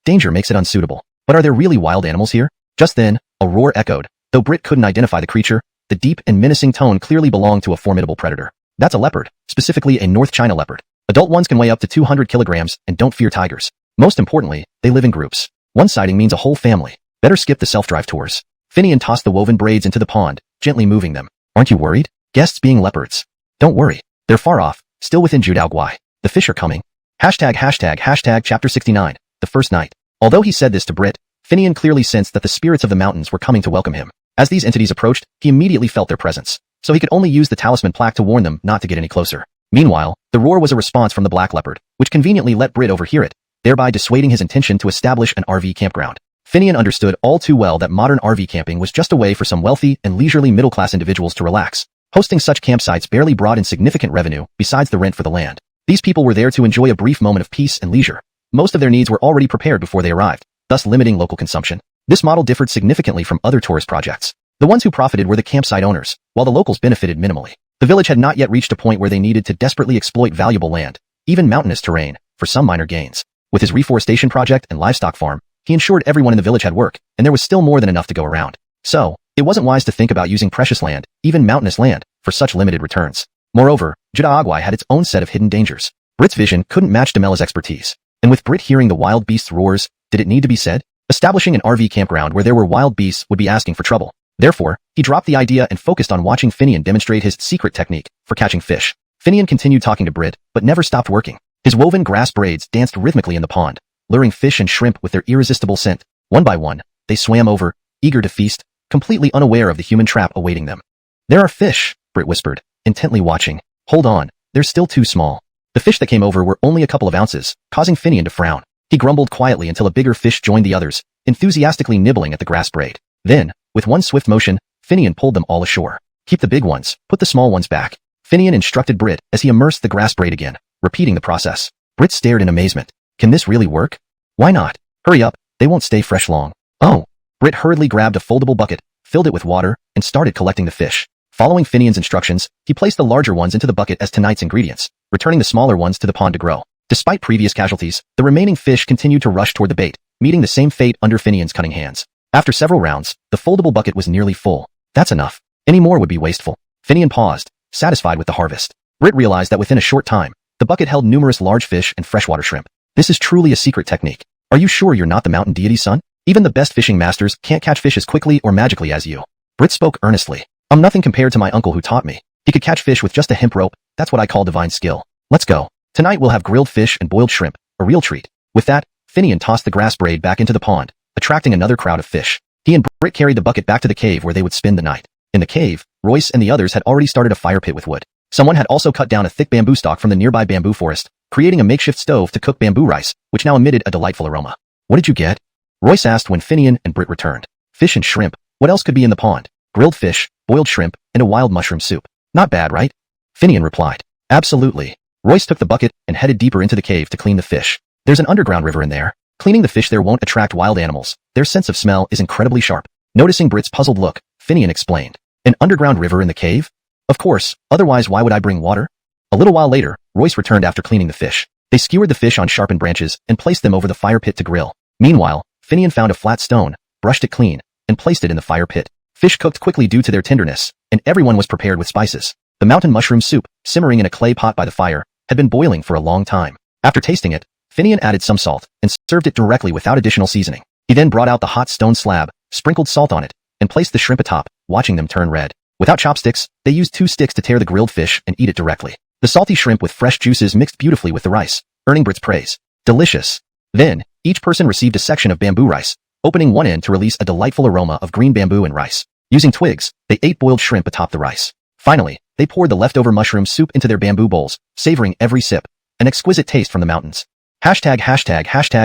Danger makes it unsuitable. But are there really wild animals here? Just then, a roar echoed. Though Britt couldn't identify the creature, the deep and menacing tone clearly belonged to a formidable predator. That's a leopard, specifically a North China leopard. Adult ones can weigh up to 200 kilograms and don't fear tigers. Most importantly, they live in groups. One sighting means a whole family. Better skip the self-drive tours. Finian tossed the woven braids into the pond, gently moving them. Aren't you worried? Guests being leopards. Don't worry. They're far off, still within Judaogwai. The fish are coming. Hashtag chapter 69, the first night. Although he said this to Brit, Finian clearly sensed that the spirits of the mountains were coming to welcome him. As these entities approached, he immediately felt their presence, so he could only use the talisman plaque to warn them not to get any closer. Meanwhile, the roar was a response from the black leopard, which conveniently let Brit overhear it, thereby dissuading his intention to establish an RV campground. Finian understood all too well that modern RV camping was just a way for some wealthy and leisurely middle-class individuals to relax. Hosting such campsites barely brought in significant revenue besides the rent for the land. These people were there to enjoy a brief moment of peace and leisure. Most of their needs were already prepared before they arrived, thus limiting local consumption. This model differed significantly from other tourist projects. The ones who profited were the campsite owners, while the locals benefited minimally. The village had not yet reached a point where they needed to desperately exploit valuable land, even mountainous terrain, for some minor gains. With his reforestation project and livestock farm, he ensured everyone in the village had work, and there was still more than enough to go around. So, it wasn't wise to think about using precious land, even mountainous land, for such limited returns. Moreover, Judaogwai had its own set of hidden dangers. Brit's vision couldn't match Demela's expertise. And with Brit hearing the wild beasts' roars, did it need to be said? Establishing an RV campground where there were wild beasts would be asking for trouble. Therefore, he dropped the idea and focused on watching Finian demonstrate his secret technique for catching fish. Finian continued talking to Brit, but never stopped working. His woven grass braids danced rhythmically in the pond, luring fish and shrimp with their irresistible scent. One by one, they swam over, eager to feast, completely unaware of the human trap awaiting them. "There are fish," Brit whispered, intently watching. "Hold on, they're still too small." The fish that came over were only a couple of ounces, causing Finian to frown. He grumbled quietly until a bigger fish joined the others, enthusiastically nibbling at the grass braid. Then, with one swift motion, Finian pulled them all ashore. "Keep the big ones, put the small ones back," Finian instructed Brit as he immersed the grass braid again, repeating the process. Brit stared in amazement. "Can this really work? Why not? Hurry up, they won't stay fresh long." "Oh." Brit hurriedly grabbed a foldable bucket, filled it with water, and started collecting the fish. Following Finian's instructions, he placed the larger ones into the bucket as tonight's ingredients, returning the smaller ones to the pond to grow. Despite previous casualties, the remaining fish continued to rush toward the bait, meeting the same fate under Finian's cunning hands. After several rounds, the foldable bucket was nearly full. That's enough. Any more would be wasteful. Finian paused, satisfied with the harvest. Brit realized that within a short time, the bucket held numerous large fish and freshwater shrimp. This is truly a secret technique. Are you sure you're not the mountain deity's son? Even the best fishing masters can't catch fish as quickly or magically as you. Brit spoke earnestly. "I'm nothing compared to my uncle who taught me. He could catch fish with just a hemp rope. That's what I call divine skill. Let's go. Tonight we'll have grilled fish and boiled shrimp, a real treat." With that, Finian tossed the grass braid back into the pond, attracting another crowd of fish. He and Brit carried the bucket back to the cave where they would spend the night. In the cave, Royce and the others had already started a fire pit with wood. Someone had also cut down a thick bamboo stalk from the nearby bamboo forest, creating a makeshift stove to cook bamboo rice, which now emitted a delightful aroma. "What did you get?" Royce asked when Finian and Brit returned. "Fish and shrimp. What else could be in the pond?" "Grilled fish, boiled shrimp, and a wild mushroom soup." "Not bad, right?" Finian replied. "Absolutely." Royce took the bucket and headed deeper into the cave to clean the fish. "There's an underground river in there. Cleaning the fish there won't attract wild animals. Their sense of smell is incredibly sharp." Noticing Brit's puzzled look, Finian explained. "An underground river in the cave?" "Of course, otherwise why would I bring water?" A little while later, Royce returned after cleaning the fish. They skewered the fish on sharpened branches and placed them over the fire pit to grill. Meanwhile, Finian found a flat stone, brushed it clean, and placed it in the fire pit. Fish cooked quickly due to their tenderness, and everyone was prepared with spices. The mountain mushroom soup, simmering in a clay pot by the fire, had been boiling for a long time. After tasting it, Finian added some salt and served it directly without additional seasoning. He then brought out the hot stone slab, sprinkled salt on it, and placed the shrimp atop, watching them turn red. Without chopsticks, they used 2 sticks to tear the grilled fish and eat it directly. The salty shrimp with fresh juices mixed beautifully with the rice, earning Brit's praise. "Delicious." Then, each person received a section of bamboo rice, opening one end to release a delightful aroma of green bamboo and rice. Using twigs, they ate boiled shrimp atop the rice. Finally, they poured the leftover mushroom soup into their bamboo bowls, savoring every sip. An exquisite taste from the mountains. Hashtag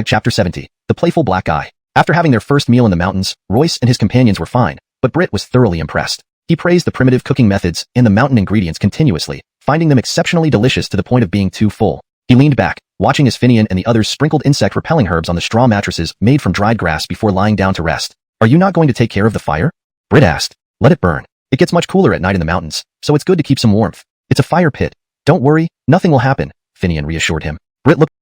chapter 70, the playful black guy. After having their first meal in the mountains, Royce and his companions were fine, but Brit was thoroughly impressed. He praised the primitive cooking methods and the mountain ingredients continuously, finding them exceptionally delicious to the point of being too full. He leaned back, watching as Finian and the others sprinkled insect-repelling herbs on the straw mattresses made from dried grass before lying down to rest. "Are you not going to take care of the fire?" Brit asked. "Let it burn. It gets much cooler at night in the mountains, so it's good to keep some warmth. It's a fire pit. Don't worry, nothing will happen," Finian reassured him. Brit looked.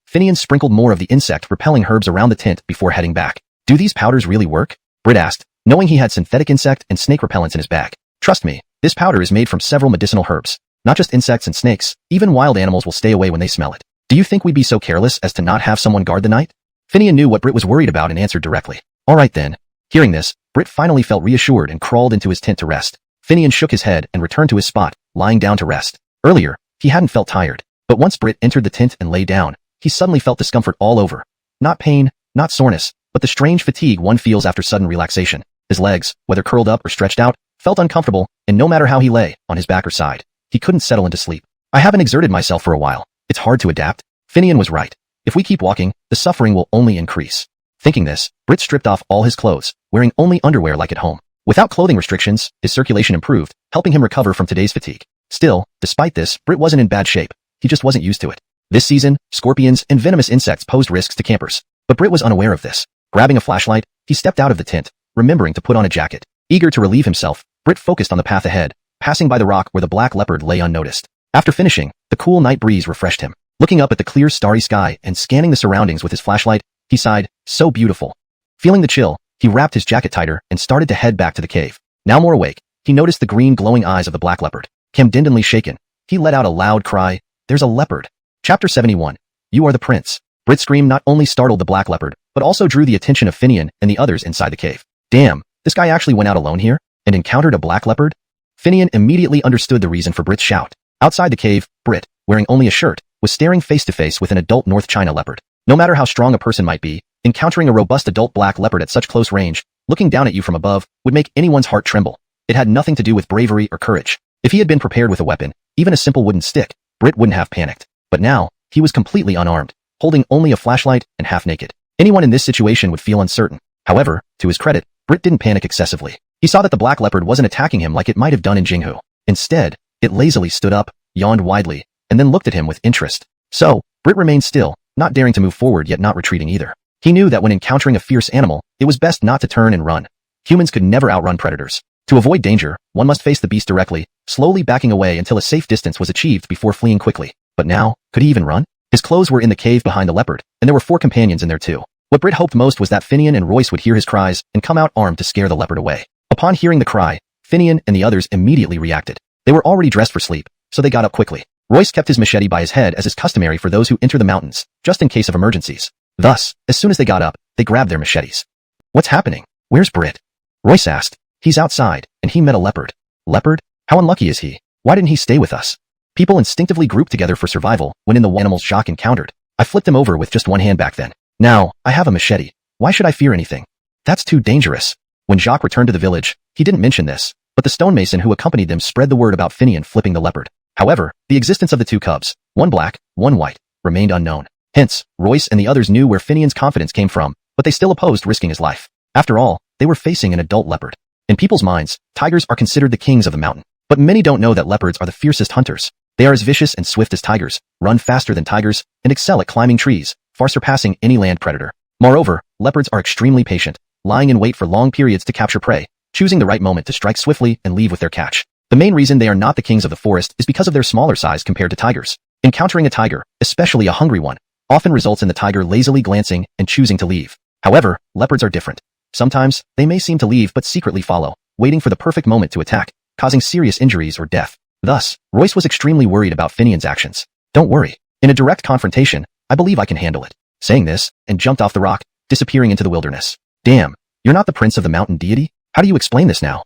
Finian sprinkled more of the insect-repelling herbs around the tent before heading back. "Do these powders really work?" Brit asked, knowing he had synthetic insect and snake repellents in his bag. "Trust me, this powder is made from several medicinal herbs. Not just insects and snakes, even wild animals will stay away when they smell it. Do you think we'd be so careless as to not have someone guard the night?" Finian knew what Brit was worried about and answered directly. "All right then." Hearing this, Britt finally felt reassured and crawled into his tent to rest. Finian shook his head and returned to his spot, lying down to rest. Earlier, he hadn't felt tired, but once Britt entered the tent and lay down, he suddenly felt discomfort all over. Not pain, not soreness, but the strange fatigue one feels after sudden relaxation. His legs, whether curled up or stretched out, felt uncomfortable, and no matter how he lay, on his back or side, he couldn't settle into sleep. I haven't exerted myself for a while. It's hard to adapt. Finian was right. If we keep walking, the suffering will only increase. Thinking this, Britt stripped off all his clothes, wearing only underwear like at home. Without clothing restrictions, his circulation improved, helping him recover from today's fatigue. Still, despite this, Britt wasn't in bad shape. He just wasn't used to it. This season, scorpions and venomous insects posed risks to campers, but Britt was unaware of this. Grabbing a flashlight, he stepped out of the tent, remembering to put on a jacket. Eager to relieve himself, Britt focused on the path ahead, passing by the rock where the black leopard lay unnoticed. After finishing, the cool night breeze refreshed him. Looking up at the clear starry sky and scanning the surroundings with his flashlight, he sighed, so beautiful. Feeling the chill, he wrapped his jacket tighter and started to head back to the cave. Now more awake, he noticed the green glowing eyes of the black leopard. Camdendenly shaken, he let out a loud cry, there's a leopard. Chapter 71. You are the prince. Britt's scream not only startled the black leopard, but also drew the attention of Finian and the others inside the cave. Damn, this guy actually went out alone here? And encountered a black leopard? Finian immediately understood the reason for Britt's shout. Outside the cave, Britt, wearing only a shirt, was staring face to face with an adult North China leopard. No matter how strong a person might be, encountering a robust adult black leopard at such close range, looking down at you from above, would make anyone's heart tremble. It had nothing to do with bravery or courage. If he had been prepared with a weapon, even a simple wooden stick, Britt wouldn't have panicked. But now, he was completely unarmed, holding only a flashlight and half naked. Anyone in this situation would feel uncertain. However, to his credit, Britt didn't panic excessively. He saw that the black leopard wasn't attacking him like it might have done in Jinghu. Instead, it lazily stood up, yawned widely, and then looked at him with interest. So, Britt remained still, not daring to move forward yet not retreating either. He knew that when encountering a fierce animal, it was best not to turn and run. Humans could never outrun predators. To avoid danger, one must face the beast directly, slowly backing away until a safe distance was achieved before fleeing quickly. But now, could he even run? His clothes were in the cave behind the leopard, and there were 4 companions in there too. What Britt hoped most was that Finian and Royce would hear his cries and come out armed to scare the leopard away. Upon hearing the cry, Finian and the others immediately reacted. They were already dressed for sleep, so they got up quickly. Royce kept his machete by his head as is customary for those who enter the mountains, just in case of emergencies. Thus, as soon as they got up, they grabbed their machetes. What's happening? Where's Britt? Royce asked. He's outside, and he met a leopard. Leopard? How unlucky is he? Why didn't he stay with us? People instinctively grouped together for survival when in the animals Jacques encountered. I flipped him over with just one hand back then. Now, I have a machete. Why should I fear anything? That's too dangerous. When Jacques returned to the village, he didn't mention this, but the stonemason who accompanied them spread the word about Finian flipping the leopard. However, the existence of the 2 cubs, one black, one white, remained unknown. Hence, Royce and the others knew where Finian's confidence came from, but they still opposed risking his life. After all, they were facing an adult leopard. In people's minds, tigers are considered the kings of the mountain. But many don't know that leopards are the fiercest hunters. They are as vicious and swift as tigers, run faster than tigers, and excel at climbing trees, far surpassing any land predator. Moreover, leopards are extremely patient, lying in wait for long periods to capture prey, choosing the right moment to strike swiftly and leave with their catch. The main reason they are not the kings of the forest is because of their smaller size compared to tigers. Encountering a tiger, especially a hungry one, often results in the tiger lazily glancing and choosing to leave. However, leopards are different. Sometimes, they may seem to leave but secretly follow, waiting for the perfect moment to attack, causing serious injuries or death. Thus, Royce was extremely worried about Finian's actions. Don't worry. In a direct confrontation, I believe I can handle it. Saying this, and jumped off the rock, disappearing into the wilderness. Damn, you're not the prince of the mountain deity? How do you explain this now?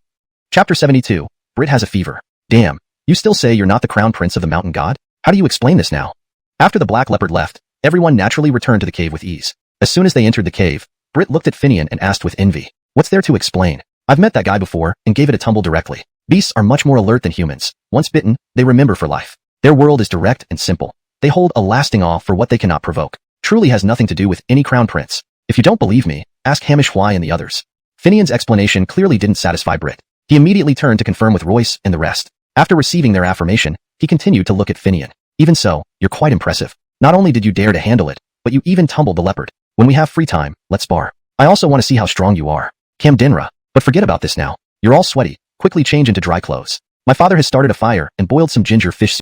Chapter 72. Britt has a fever. Damn, you still say you're not the crown prince of the mountain god? How do you explain this now? After the black leopard left, everyone naturally returned to the cave with ease. As soon as they entered the cave, Britt looked at Finian and asked with envy. What's there to explain? I've met that guy before and gave it a tumble directly. Beasts are much more alert than humans. Once bitten, they remember for life. Their world is direct and simple. They hold a lasting awe for what they cannot provoke. Truly has nothing to do with any crown prince. If you don't believe me, ask Hamish Hwai and the others. Finian's explanation clearly didn't satisfy Britt. He immediately turned to confirm with Royce and the rest. After receiving their affirmation, he continued to look at Finian. Even so, you're quite impressive. Not only did you dare to handle it, but you even tumbled the leopard. When we have free time, let's spar. I also want to see how strong you are. Camdenra. But forget about this now. You're all sweaty. Quickly change into dry clothes. My father has started a fire and boiled some ginger fish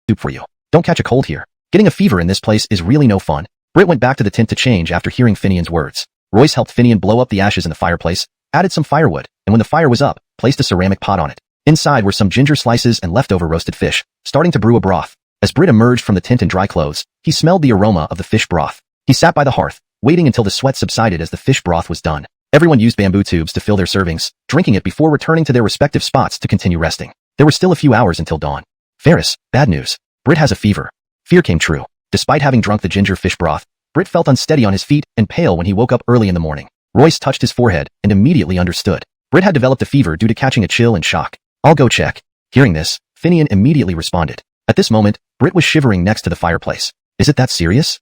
soup for you. Don't catch a cold here. Getting a fever in this place is really no fun. Britt went back to the tent to change after hearing Finian's words. Royce helped Finian blow up the ashes in the fireplace, added some firewood, and when the fire was up, placed a ceramic pot on it. Inside were some ginger slices and leftover roasted fish, starting to brew a broth. As Britt emerged from the tent in dry clothes, he smelled the aroma of the fish broth. He sat by the hearth, waiting until the sweat subsided as the fish broth was done. Everyone used bamboo tubes to fill their servings, drinking it before returning to their respective spots to continue resting. There were still a few hours until dawn. Ferris, bad news. Britt has a fever. Fear came true. Despite having drunk the ginger fish broth, Britt felt unsteady on his feet and pale when he woke up early in the morning. Royce touched his forehead and immediately understood. Britt had developed a fever due to catching a chill and shock. I'll go check. Hearing this, Finian immediately responded. At this moment, Britt was shivering next to the fireplace. Is it that serious?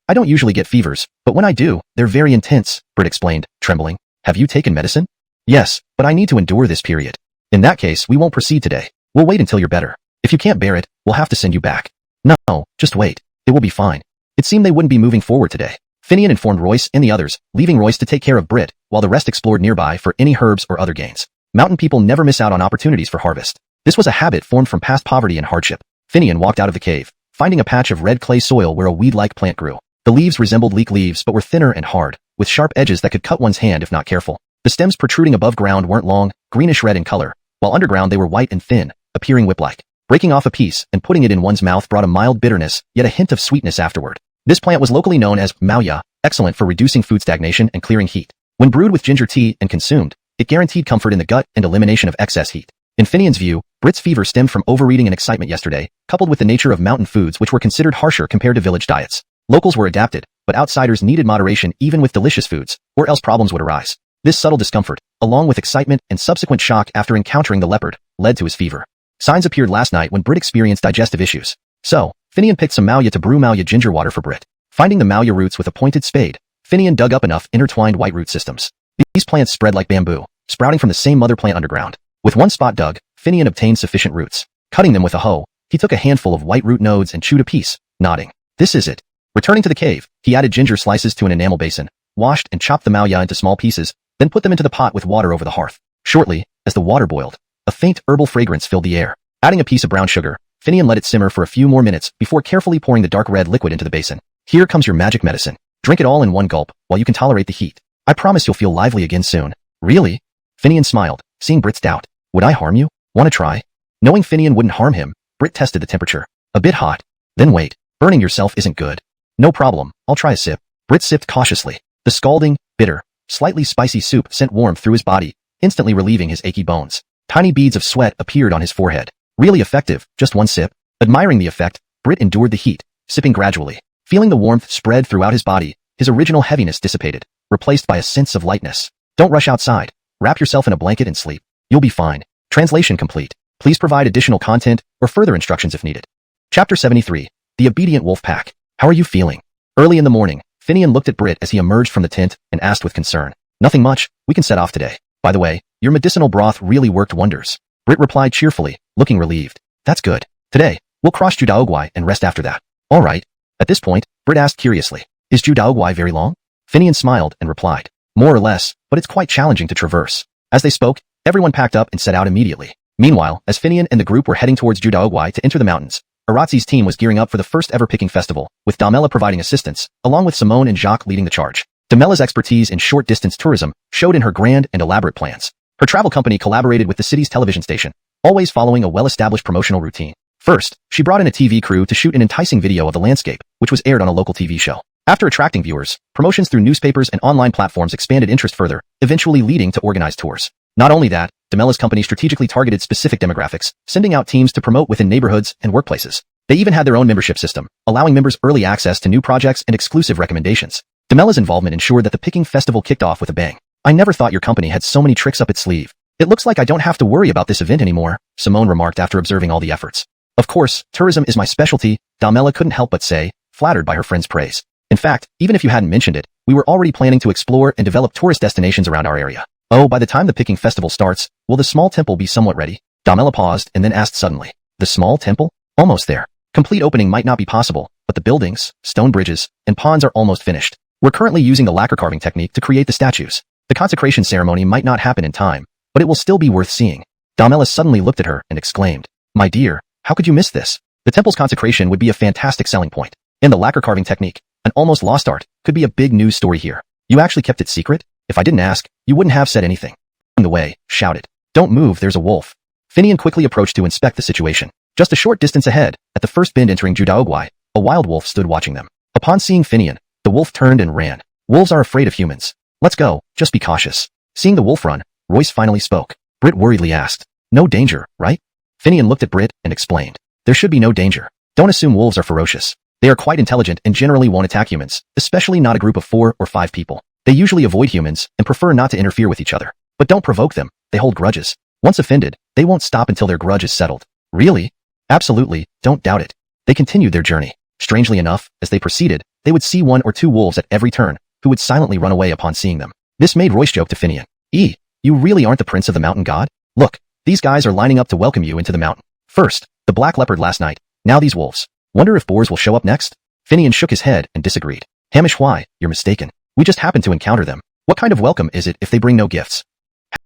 I don't usually get fevers, but when I do, they're very intense, Britt explained, trembling. Have you taken medicine? Yes, but I need to endure this period. In that case, we won't proceed today. We'll wait until you're better. If you can't bear it, we'll have to send you back. No, just wait. It will be fine. It seemed they wouldn't be moving forward today. Finian informed Royce and the others, leaving Royce to take care of Britt, while the rest explored nearby for any herbs or other gains. Mountain people never miss out on opportunities for harvest. This was a habit formed from past poverty and hardship. Finian walked out of the cave, finding a patch of red clay soil where a weed-like plant grew. The leaves resembled leek leaves but were thinner and hard, with sharp edges that could cut one's hand if not careful. The stems protruding above ground weren't long, greenish-red in color, while underground they were white and thin, appearing whip-like. Breaking off a piece and putting it in one's mouth brought a mild bitterness, yet a hint of sweetness afterward. This plant was locally known as maoya, excellent for reducing food stagnation and clearing heat. When brewed with ginger tea and consumed, it guaranteed comfort in the gut and elimination of excess heat. In Finian's view, Britt's fever stemmed from overeating and excitement yesterday, coupled with the nature of mountain foods which were considered harsher compared to village diets. Locals were adapted, but outsiders needed moderation even with delicious foods, or else problems would arise. This subtle discomfort, along with excitement and subsequent shock after encountering the leopard, led to his fever. Signs appeared last night when Britt experienced digestive issues. So, Finian picked some maoya to brew maoya ginger water for Britt. Finding the maoya roots with a pointed spade, Finian dug up enough intertwined white root systems. These plants spread like bamboo, sprouting from the same mother plant underground. With one spot dug, Finian obtained sufficient roots. Cutting them with a hoe, he took a handful of white root nodes and chewed a piece, nodding. This is it. Returning to the cave, he added ginger slices to an enamel basin, washed and chopped the maoya into small pieces, then put them into the pot with water over the hearth. Shortly, as the water boiled, a faint herbal fragrance filled the air. Adding a piece of brown sugar, Finian let it simmer for a few more minutes before carefully pouring the dark red liquid into the basin. Here comes your magic medicine. Drink it all in one gulp, while you can tolerate the heat. I promise you'll feel lively again soon. Really? Finian smiled, seeing Britt's doubt. Would I harm you? Want to try? Knowing Finian wouldn't harm him, Britt tested the temperature. A bit hot. Then wait. Burning yourself isn't good. No problem, I'll try a sip. Britt sipped cautiously. The scalding, bitter, slightly spicy soup sent warmth through his body, instantly relieving his achy bones. Tiny beads of sweat appeared on his forehead. Really effective, just one sip. Admiring the effect, Britt endured the heat, sipping gradually. Feeling the warmth spread throughout his body, his original heaviness dissipated, replaced by a sense of lightness. Don't rush outside. Wrap yourself in a blanket and sleep. You'll be fine. Translation complete. Please provide additional content or further instructions if needed. Chapter 73. The Obedient Wolf Pack. How are you feeling? Early in the morning, Finian looked at Britt as he emerged from the tent and asked with concern. Nothing much, we can set off today. By the way, your medicinal broth really worked wonders. Britt replied cheerfully, looking relieved. That's good. Today, we'll cross Judaogwai and rest after that. All right. At this point, Britt asked curiously, is Judaogwai very long? Finian smiled and replied, more or less, but it's quite challenging to traverse. As they spoke, everyone packed up and set out immediately. Meanwhile, as Finian and the group were heading towards Judaogwai to enter the mountains, Aratzi's team was gearing up for the first ever picking festival, with Damela providing assistance, along with Simone and Jacques leading the charge. Damela's expertise in short-distance tourism showed in her grand and elaborate plans. Her travel company collaborated with the city's television station, always following a well-established promotional routine. First, she brought in a TV crew to shoot an enticing video of the landscape, which was aired on a local TV show. After attracting viewers, promotions through newspapers and online platforms expanded interest further, eventually leading to organized tours. Not only that, Damela's company strategically targeted specific demographics, sending out teams to promote within neighborhoods and workplaces. They even had their own membership system, allowing members early access to new projects and exclusive recommendations. Damela's involvement ensured that the picking festival kicked off with a bang. I never thought your company had so many tricks up its sleeve. It looks like I don't have to worry about this event anymore, Simone remarked after observing all the efforts. Of course, tourism is my specialty, Damela couldn't help but say, flattered by her friend's praise. In fact, even if you hadn't mentioned it, we were already planning to explore and develop tourist destinations around our area. Oh, by the time the picking festival starts, will the small temple be somewhat ready? Damela paused and then asked suddenly. The small temple? Almost there. Complete opening might not be possible, but the buildings, stone bridges, and ponds are almost finished. We're currently using the lacquer carving technique to create the statues. The consecration ceremony might not happen in time, but it will still be worth seeing. Damela suddenly looked at her and exclaimed, my dear, how could you miss this? The temple's consecration would be a fantastic selling point. And the lacquer carving technique, an almost lost art, could be a big news story here. You actually kept it secret? If I didn't ask, you wouldn't have said anything. In the way, shouted. Don't move, there's a wolf. Finian quickly approached to inspect the situation. Just a short distance ahead, at the first bend entering Judaogwai, a wild wolf stood watching them. Upon seeing Finian, the wolf turned and ran. Wolves are afraid of humans. Let's go, just be cautious. Seeing the wolf run, Royce finally spoke. Britt worriedly asked, no danger, right? Finian looked at Britt and explained, there should be no danger. Don't assume wolves are ferocious. They are quite intelligent and generally won't attack humans, especially not a group of 4 or 5 people. They usually avoid humans and prefer not to interfere with each other. But don't provoke them, they hold grudges. Once offended, they won't stop until their grudge is settled. Really? Absolutely, don't doubt it. They continued their journey. Strangely enough, as they proceeded, they would see 1 or 2 wolves at every turn, who would silently run away upon seeing them. This made Royce joke to Finian. You really aren't the prince of the mountain god? Look, these guys are lining up to welcome you into the mountain. First, the black leopard last night, now these wolves. Wonder if boars will show up next? Finian shook his head and disagreed. Hamish, why? You're mistaken. We just happened to encounter them. What kind of welcome is it if they bring no gifts?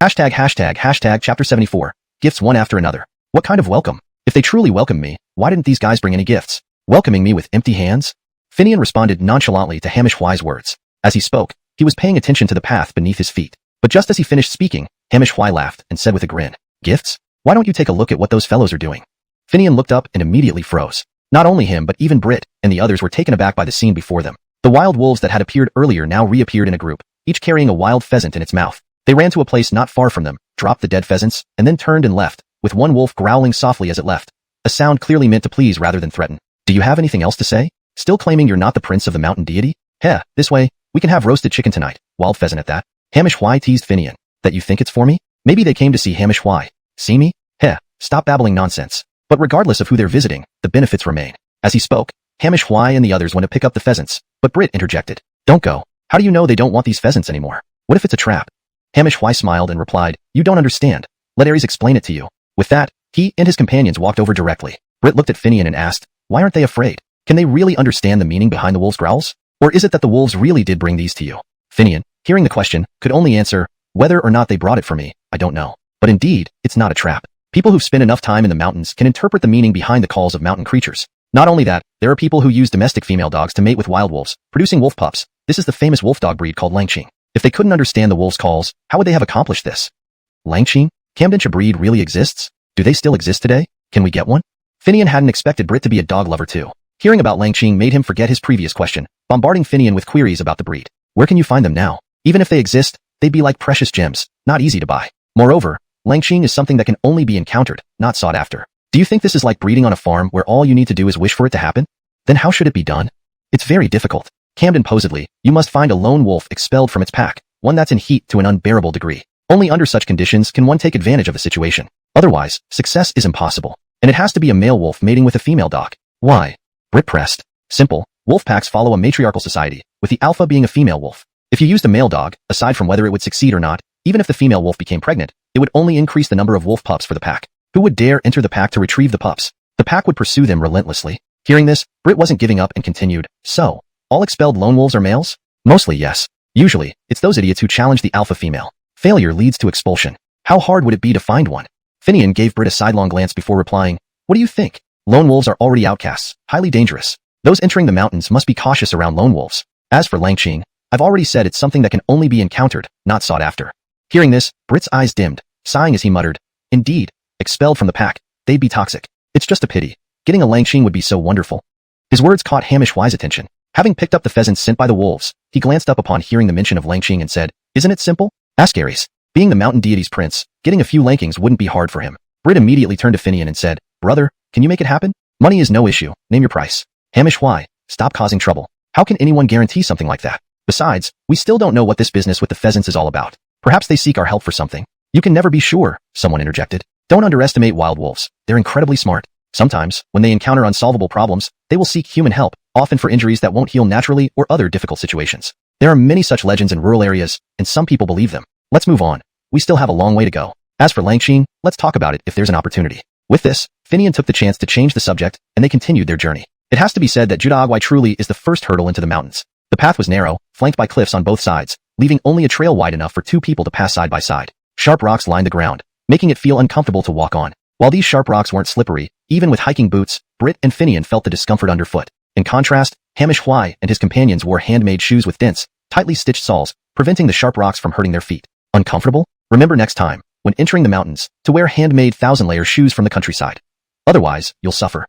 Hashtag chapter 74. Gifts one after another. What kind of welcome? If they truly welcomed me, why didn't these guys bring any gifts? Welcoming me with empty hands? Finian responded nonchalantly to Hamish Y's words. As he spoke, he was paying attention to the path beneath his feet. But just as he finished speaking, Hamish Y laughed and said with a grin, Gifts? Why don't you take a look at what those fellows are doing? Finian looked up and immediately froze. Not only him but even Britt and the others were taken aback by the scene before them. The wild wolves that had appeared earlier now reappeared in a group, each carrying a wild pheasant in its mouth. They ran to a place not far from them, dropped the dead pheasants, and then turned and left, with one wolf growling softly as it left. A sound clearly meant to please rather than threaten. Do you have anything else to say? Still claiming you're not the prince of the mountain deity? Heh, this way, we can have roasted chicken tonight. Wild pheasant at that. Hamish Y teased Finian. That you think it's for me? Maybe they came to see Hamish Y. See me? Heh, stop babbling nonsense. But regardless of who they're visiting, the benefits remain. As he spoke, Hamish Y and the others went to pick up the pheasants, but Britt interjected. Don't go. How do you know they don't want these pheasants anymore? What if it's a trap? Hamish Y smiled and replied, You don't understand. Let Ares explain it to you. With that, he and his companions walked over directly. Britt looked at Finian and asked, Why aren't they afraid? Can they really understand the meaning behind the wolves' growls? Or is it that the wolves really did bring these to you? Finian, hearing the question, could only answer, Whether or not they brought it for me, I don't know. But indeed, it's not a trap. People who've spent enough time in the mountains can interpret the meaning behind the calls of mountain creatures. Not only that, there are people who use domestic female dogs to mate with wild wolves, producing wolf pups. This is the famous wolf dog breed called Langching. If they couldn't understand the wolves' calls, how would they have accomplished this? Langching? Kamdencha breed really exists? Do they still exist today? Can we get one? Finian hadn't expected Britt to be a dog lover too. Hearing about Langching made him forget his previous question, bombarding Finian with queries about the breed. Where can you find them now? Even if they exist, they'd be like precious gems, not easy to buy. Moreover, Langching is something that can only be encountered, not sought after. Do you think this is like breeding on a farm where all you need to do is wish for it to happen? Then how should it be done? It's very difficult. Camden-posedly, you must find a lone wolf expelled from its pack, one that's in heat to an unbearable degree. Only under such conditions can one take advantage of the situation. Otherwise, success is impossible. And it has to be a male wolf mating with a female dog. Why? Britt pressed. Simple. Wolf packs follow a matriarchal society, with the alpha being a female wolf. If you used a male dog, aside from whether it would succeed or not, even if the female wolf became pregnant, it would only increase the number of wolf pups for the pack. Who would dare enter the pack to retrieve the pups? The pack would pursue them relentlessly. Hearing this, Britt wasn't giving up and continued, So, all expelled lone wolves are males? Mostly yes. Usually, it's those idiots who challenge the alpha female. Failure leads to expulsion. How hard would it be to find one? Finian gave Britt a sidelong glance before replying, What do you think? Lone wolves are already outcasts, highly dangerous. Those entering the mountains must be cautious around lone wolves. As for Langching, I've already said it's something that can only be encountered, not sought after. Hearing this, Britt's eyes dimmed, sighing as he muttered, Indeed, expelled from the pack, they'd be toxic. It's just a pity. Getting a Langching would be so wonderful. His words caught Hamish Y's attention. Having picked up the pheasants sent by the wolves, he glanced up upon hearing the mention of Langching and said, Isn't it simple? Ask Ares. Being the mountain deity's prince, getting a few Langchings wouldn't be hard for him. Britt immediately turned to Finian and said, Brother, can you make it happen? Money is no issue. Name your price. Hamish Y, stop causing trouble. How can anyone guarantee something like that? Besides, we still don't know what this business with the pheasants is all about. Perhaps they seek our help for something. You can never be sure, someone interjected. Don't underestimate wild wolves. They're incredibly smart. Sometimes, when they encounter unsolvable problems, they will seek human help, often for injuries that won't heal naturally or other difficult situations. There are many such legends in rural areas, and some people believe them. Let's move on. We still have a long way to go. As for Langching, let's talk about it if there's an opportunity. With this, Finian took the chance to change the subject, and they continued their journey. It has to be said that Judaogwai truly is the first hurdle into the mountains. The path was narrow, flanked by cliffs on both sides, leaving only a trail wide enough for 2 people to pass side by side. Sharp rocks lined the ground, making it feel uncomfortable to walk on. While these sharp rocks weren't slippery, even with hiking boots, Britt and Finian felt the discomfort underfoot. In contrast, Hamish Y and his companions wore handmade shoes with dense, tightly stitched soles, preventing the sharp rocks from hurting their feet. Uncomfortable? Remember next time, when entering the mountains, to wear handmade 1,000-layer shoes from the countryside. Otherwise, you'll suffer.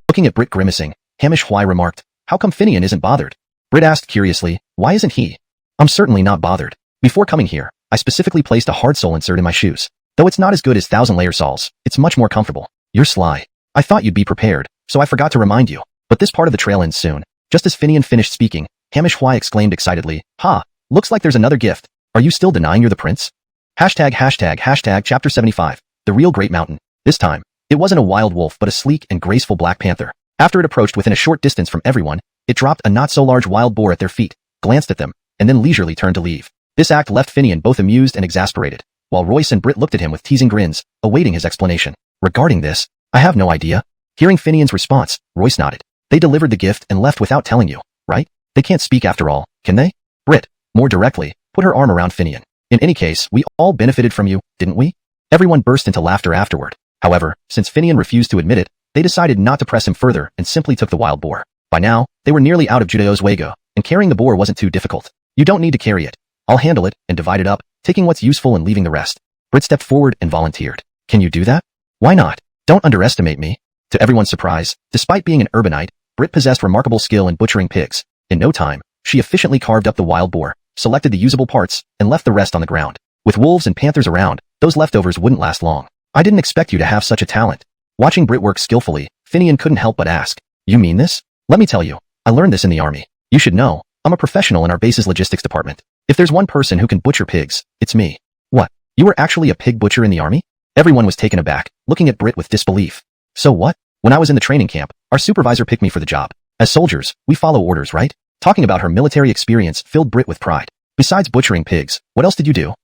Looking at Brit grimacing, Hamish Hwai remarked, how come Finian isn't bothered? Brit asked curiously, why isn't he? I'm certainly not bothered. Before coming here, I specifically placed a hard sole insert in my shoes. Though it's not as good as 1,000-layer soles, it's much more comfortable. You're sly. I thought you'd be prepared, so I forgot to remind you. But this part of the trail ends soon. Just as Finian finished speaking, Hamish Hwai exclaimed excitedly, ha, looks like there's another gift. Are you still denying you're the prince? Hashtag chapter 75, the real Great Mountain. This time, it wasn't a wild wolf but a sleek and graceful black panther. After it approached within a short distance from everyone, it dropped a not-so-large wild boar at their feet, glanced at them, and then leisurely turned to leave. This act left Finian both amused and exasperated, while Royce and Brit looked at him with teasing grins, awaiting his explanation. Regarding this, I have no idea. Hearing Finian's response, Royce nodded. They delivered the gift and left without telling you, right? They can't speak after all, can they? Brit, more directly, put her arm around Finian. In any case, we all benefited from you, didn't we? Everyone burst into laughter afterward. However, since Finian refused to admit it, they decided not to press him further and simply took the wild boar. By now, they were nearly out of Judeo's Wego, and carrying the boar wasn't too difficult. You don't need to carry it. I'll handle it and divide it up, taking what's useful and leaving the rest. Brit stepped forward and volunteered. Can you do that? Why not? Don't underestimate me. To everyone's surprise, despite being an urbanite, Brit possessed remarkable skill in butchering pigs. In no time, she efficiently carved up the wild boar, selected the usable parts, and left the rest on the ground. With wolves and panthers around, those leftovers wouldn't last long. I didn't expect you to have such a talent. Watching Brit work skillfully, Finian couldn't help but ask, you mean this? Let me tell you, I learned this in the army. You should know, I'm a professional in our base's logistics department. If there's one person who can butcher pigs, it's me. What? You were actually a pig butcher in the army? Everyone was taken aback, looking at Brit with disbelief. So what? When I was in the training camp, our supervisor picked me for the job. As soldiers, we follow orders, right? Talking about her military experience filled Brit with pride. Besides butchering pigs, what else did you do?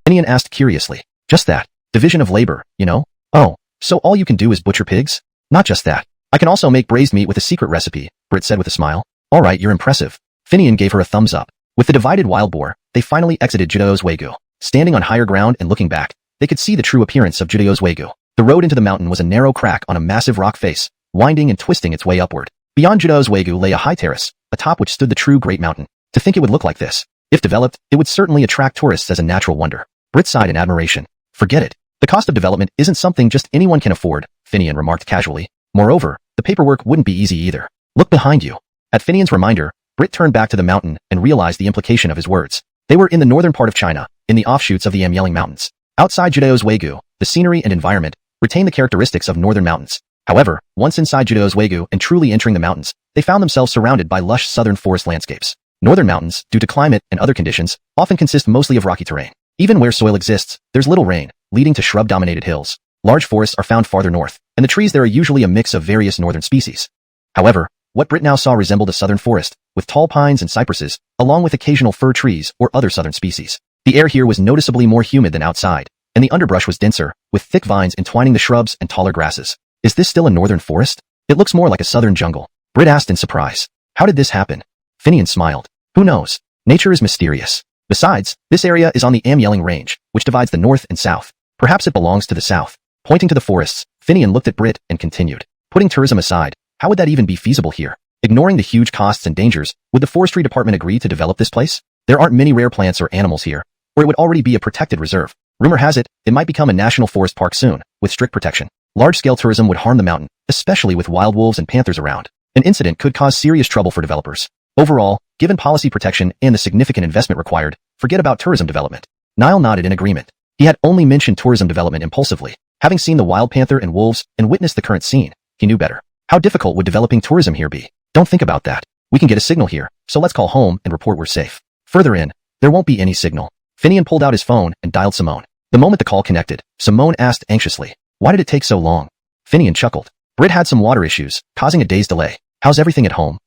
Finian asked curiously. Just that. Division of labor, you know? Oh, so all you can do is butcher pigs? Not just that. I can also make braised meat with a secret recipe, Brit said with a smile. All right, you're impressive. Finian gave her a thumbs up. With the divided wild boar, they finally exited Judeo's Wego. Standing on higher ground and looking back, they could see the true appearance of Judeo's Wego. The road into the mountain was a narrow crack on a massive rock face, winding and twisting its way upward. Beyond Judeo's Wego lay a high terrace, atop which stood the true Great Mountain. To think it would look like this. If developed, it would certainly attract tourists as a natural wonder. Brit sighed in admiration. Forget it. The cost of development isn't something just anyone can afford, Finian remarked casually. Moreover, the paperwork wouldn't be easy either. Look behind you. At Finian's reminder, Brit turned back to the mountain and realized the implication of his words. They were in the northern part of China, in the offshoots of the Amyeling Mountains. Outside Judeo's Wego, the scenery and environment retain the characteristics of northern mountains. However, once inside Judeo's Wego and truly entering the mountains, they found themselves surrounded by lush southern forest landscapes. Northern mountains, due to climate and other conditions, often consist mostly of rocky terrain. Even where soil exists, there's little rain, leading to shrub-dominated hills. Large forests are found farther north, and the trees there are usually a mix of various northern species. However, what Brit now saw resembled a southern forest, with tall pines and cypresses, along with occasional fir trees or other southern species. The air here was noticeably more humid than outside, and the underbrush was denser, with thick vines entwining the shrubs and taller grasses. Is this still a northern forest? It looks more like a southern jungle, Brit asked in surprise. How did this happen? Finian smiled. Who knows? Nature is mysterious. Besides, this area is on the Amyeling Range, which divides the north and south. Perhaps it belongs to the south. Pointing to the forests, Finian looked at Brit and continued. Putting tourism aside, how would that even be feasible here? Ignoring the huge costs and dangers, would the forestry department agree to develop this place? There aren't many rare plants or animals here, or it would already be a protected reserve. Rumor has it, it might become a national forest park soon, with strict protection. Large-scale tourism would harm the mountain, especially with wild wolves and panthers around. An incident could cause serious trouble for developers. Overall, given policy protection and the significant investment required, forget about tourism development. Niall nodded in agreement. He had only mentioned tourism development impulsively. Having seen the wild panther and wolves and witnessed the current scene, he knew better. How difficult would developing tourism here be? Don't think about that. We can get a signal here, so let's call home and report we're safe. Further in, there won't be any signal. Finian pulled out his phone and dialed Simone. The moment the call connected, Simone asked anxiously, why did it take so long? Finian chuckled. Brit had some water issues, causing a day's delay. How's everything at home?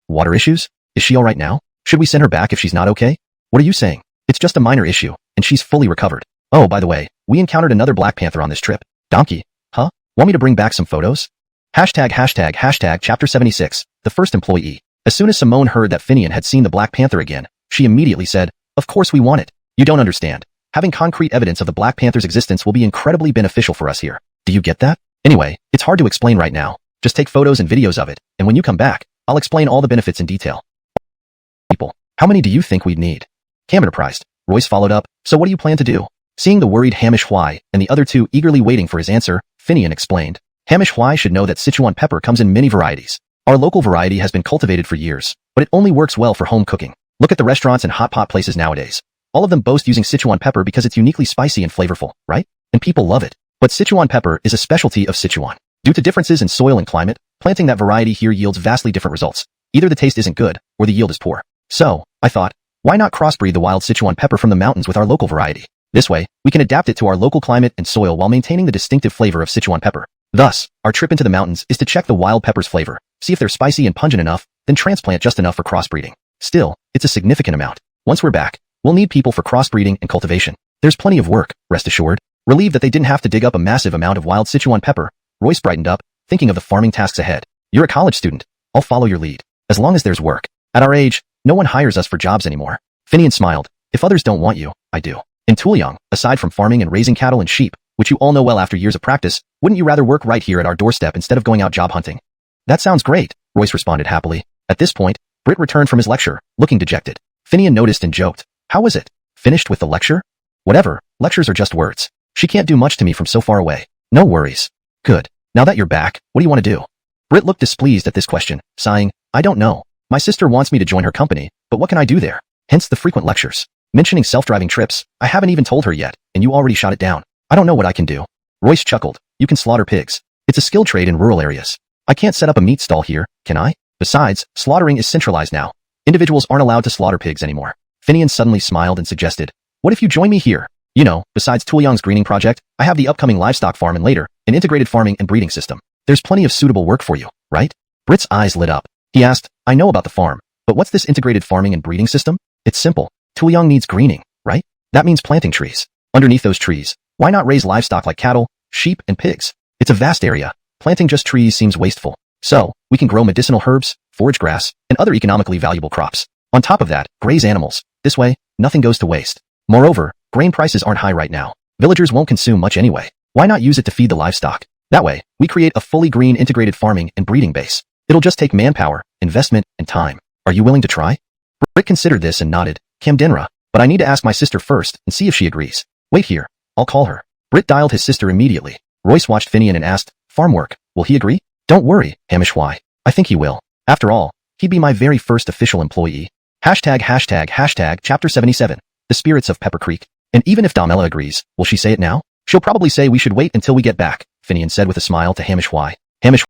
Water issues? Is she alright now? Should we send her back if she's not okay? What are you saying? It's just a minor issue, and she's fully recovered. Oh, by the way, we encountered another black panther on this trip. Donkey? Huh? Want me to bring back some photos? Hashtag chapter 76, the first employee. As soon as Simone heard that Finian had seen the black panther again, she immediately said, of course we want it. You don't understand. Having concrete evidence of the black panther's existence will be incredibly beneficial for us here. Do you get that? Anyway, it's hard to explain right now. Just take photos and videos of it, and when you come back, I'll explain all the benefits in detail. People, how many do you think we'd need? Cam Enterprised. Royce followed up, so what do you plan to do? Seeing the worried Hamish Hwai and the other two eagerly waiting for his answer, Finian explained. Hamish Hwai should know that Sichuan pepper comes in many varieties. Our local variety has been cultivated for years, but it only works well for home cooking. Look at the restaurants and hot pot places nowadays. All of them boast using Sichuan pepper because it's uniquely spicy and flavorful, right? And people love it. But Sichuan pepper is a specialty of Sichuan. Due to differences in soil and climate, planting that variety here yields vastly different results. Either the taste isn't good, or the yield is poor. So, I thought, why not crossbreed the wild Sichuan pepper from the mountains with our local variety? This way, we can adapt it to our local climate and soil while maintaining the distinctive flavor of Sichuan pepper. Thus, our trip into the mountains is to check the wild pepper's flavor, see if they're spicy and pungent enough, then transplant just enough for crossbreeding. Still, it's a significant amount. Once we're back, we'll need people for crossbreeding and cultivation. There's plenty of work, rest assured. Relieved that they didn't have to dig up a massive amount of wild Sichuan pepper, Royce brightened up, thinking of the farming tasks ahead. You're a college student. I'll follow your lead. As long as there's work. At our age, no one hires us for jobs anymore. Finian smiled. If others don't want you, I do. In Tuliang, aside from farming and raising cattle and sheep, which you all know well after years of practice, wouldn't you rather work right here at our doorstep instead of going out job hunting? That sounds great, Royce responded happily. At this point, Britt returned from his lecture, looking dejected. Finian noticed and joked. How was it? Finished with the lecture? Whatever, lectures are just words. She can't do much to me from so far away. No worries. Good. Now that you're back, what do you want to do? Britt looked displeased at this question, sighing, I don't know. My sister wants me to join her company, but what can I do there? Hence the frequent lectures. Mentioning self-driving trips, I haven't even told her yet, and you already shot it down. I don't know what I can do. Royce chuckled. You can slaughter pigs. It's a skilled trade in rural areas. I can't set up a meat stall here, can I? Besides, slaughtering is centralized now. Individuals aren't allowed to slaughter pigs anymore. Finian suddenly smiled and suggested, what if you join me here? You know, besides Tuliang's greening project, I have the upcoming livestock farm and later, an integrated farming and breeding system. There's plenty of suitable work for you, right? Britt's eyes lit up. He asked, I know about the farm, but what's this integrated farming and breeding system? It's simple. Tuliang needs greening, right? That means planting trees. Underneath those trees, why not raise livestock like cattle, sheep, and pigs? It's a vast area. Planting just trees seems wasteful. So, we can grow medicinal herbs, forage grass, and other economically valuable crops. On top of that, graze animals. This way, nothing goes to waste. Moreover, grain prices aren't high right now. Villagers won't consume much anyway. Why not use it to feed the livestock? That way, we create a fully green integrated farming and breeding base. It'll just take manpower, investment, and time. Are you willing to try? Britt considered this and nodded. Kamdenra, but I need to ask my sister first and see if she agrees. Wait here. I'll call her. Britt dialed his sister immediately. Royce watched Finian and asked, farm work, will he agree? Don't worry, Hamish Hwai. I think he will. After all, he'd be my very first official employee. ###Chapter 77. The Spirits of Pepper Creek. And even if Damela agrees, will she say it now? She'll probably say we should wait until we get back, Finian said with a smile to Hamish Hwai. Hamish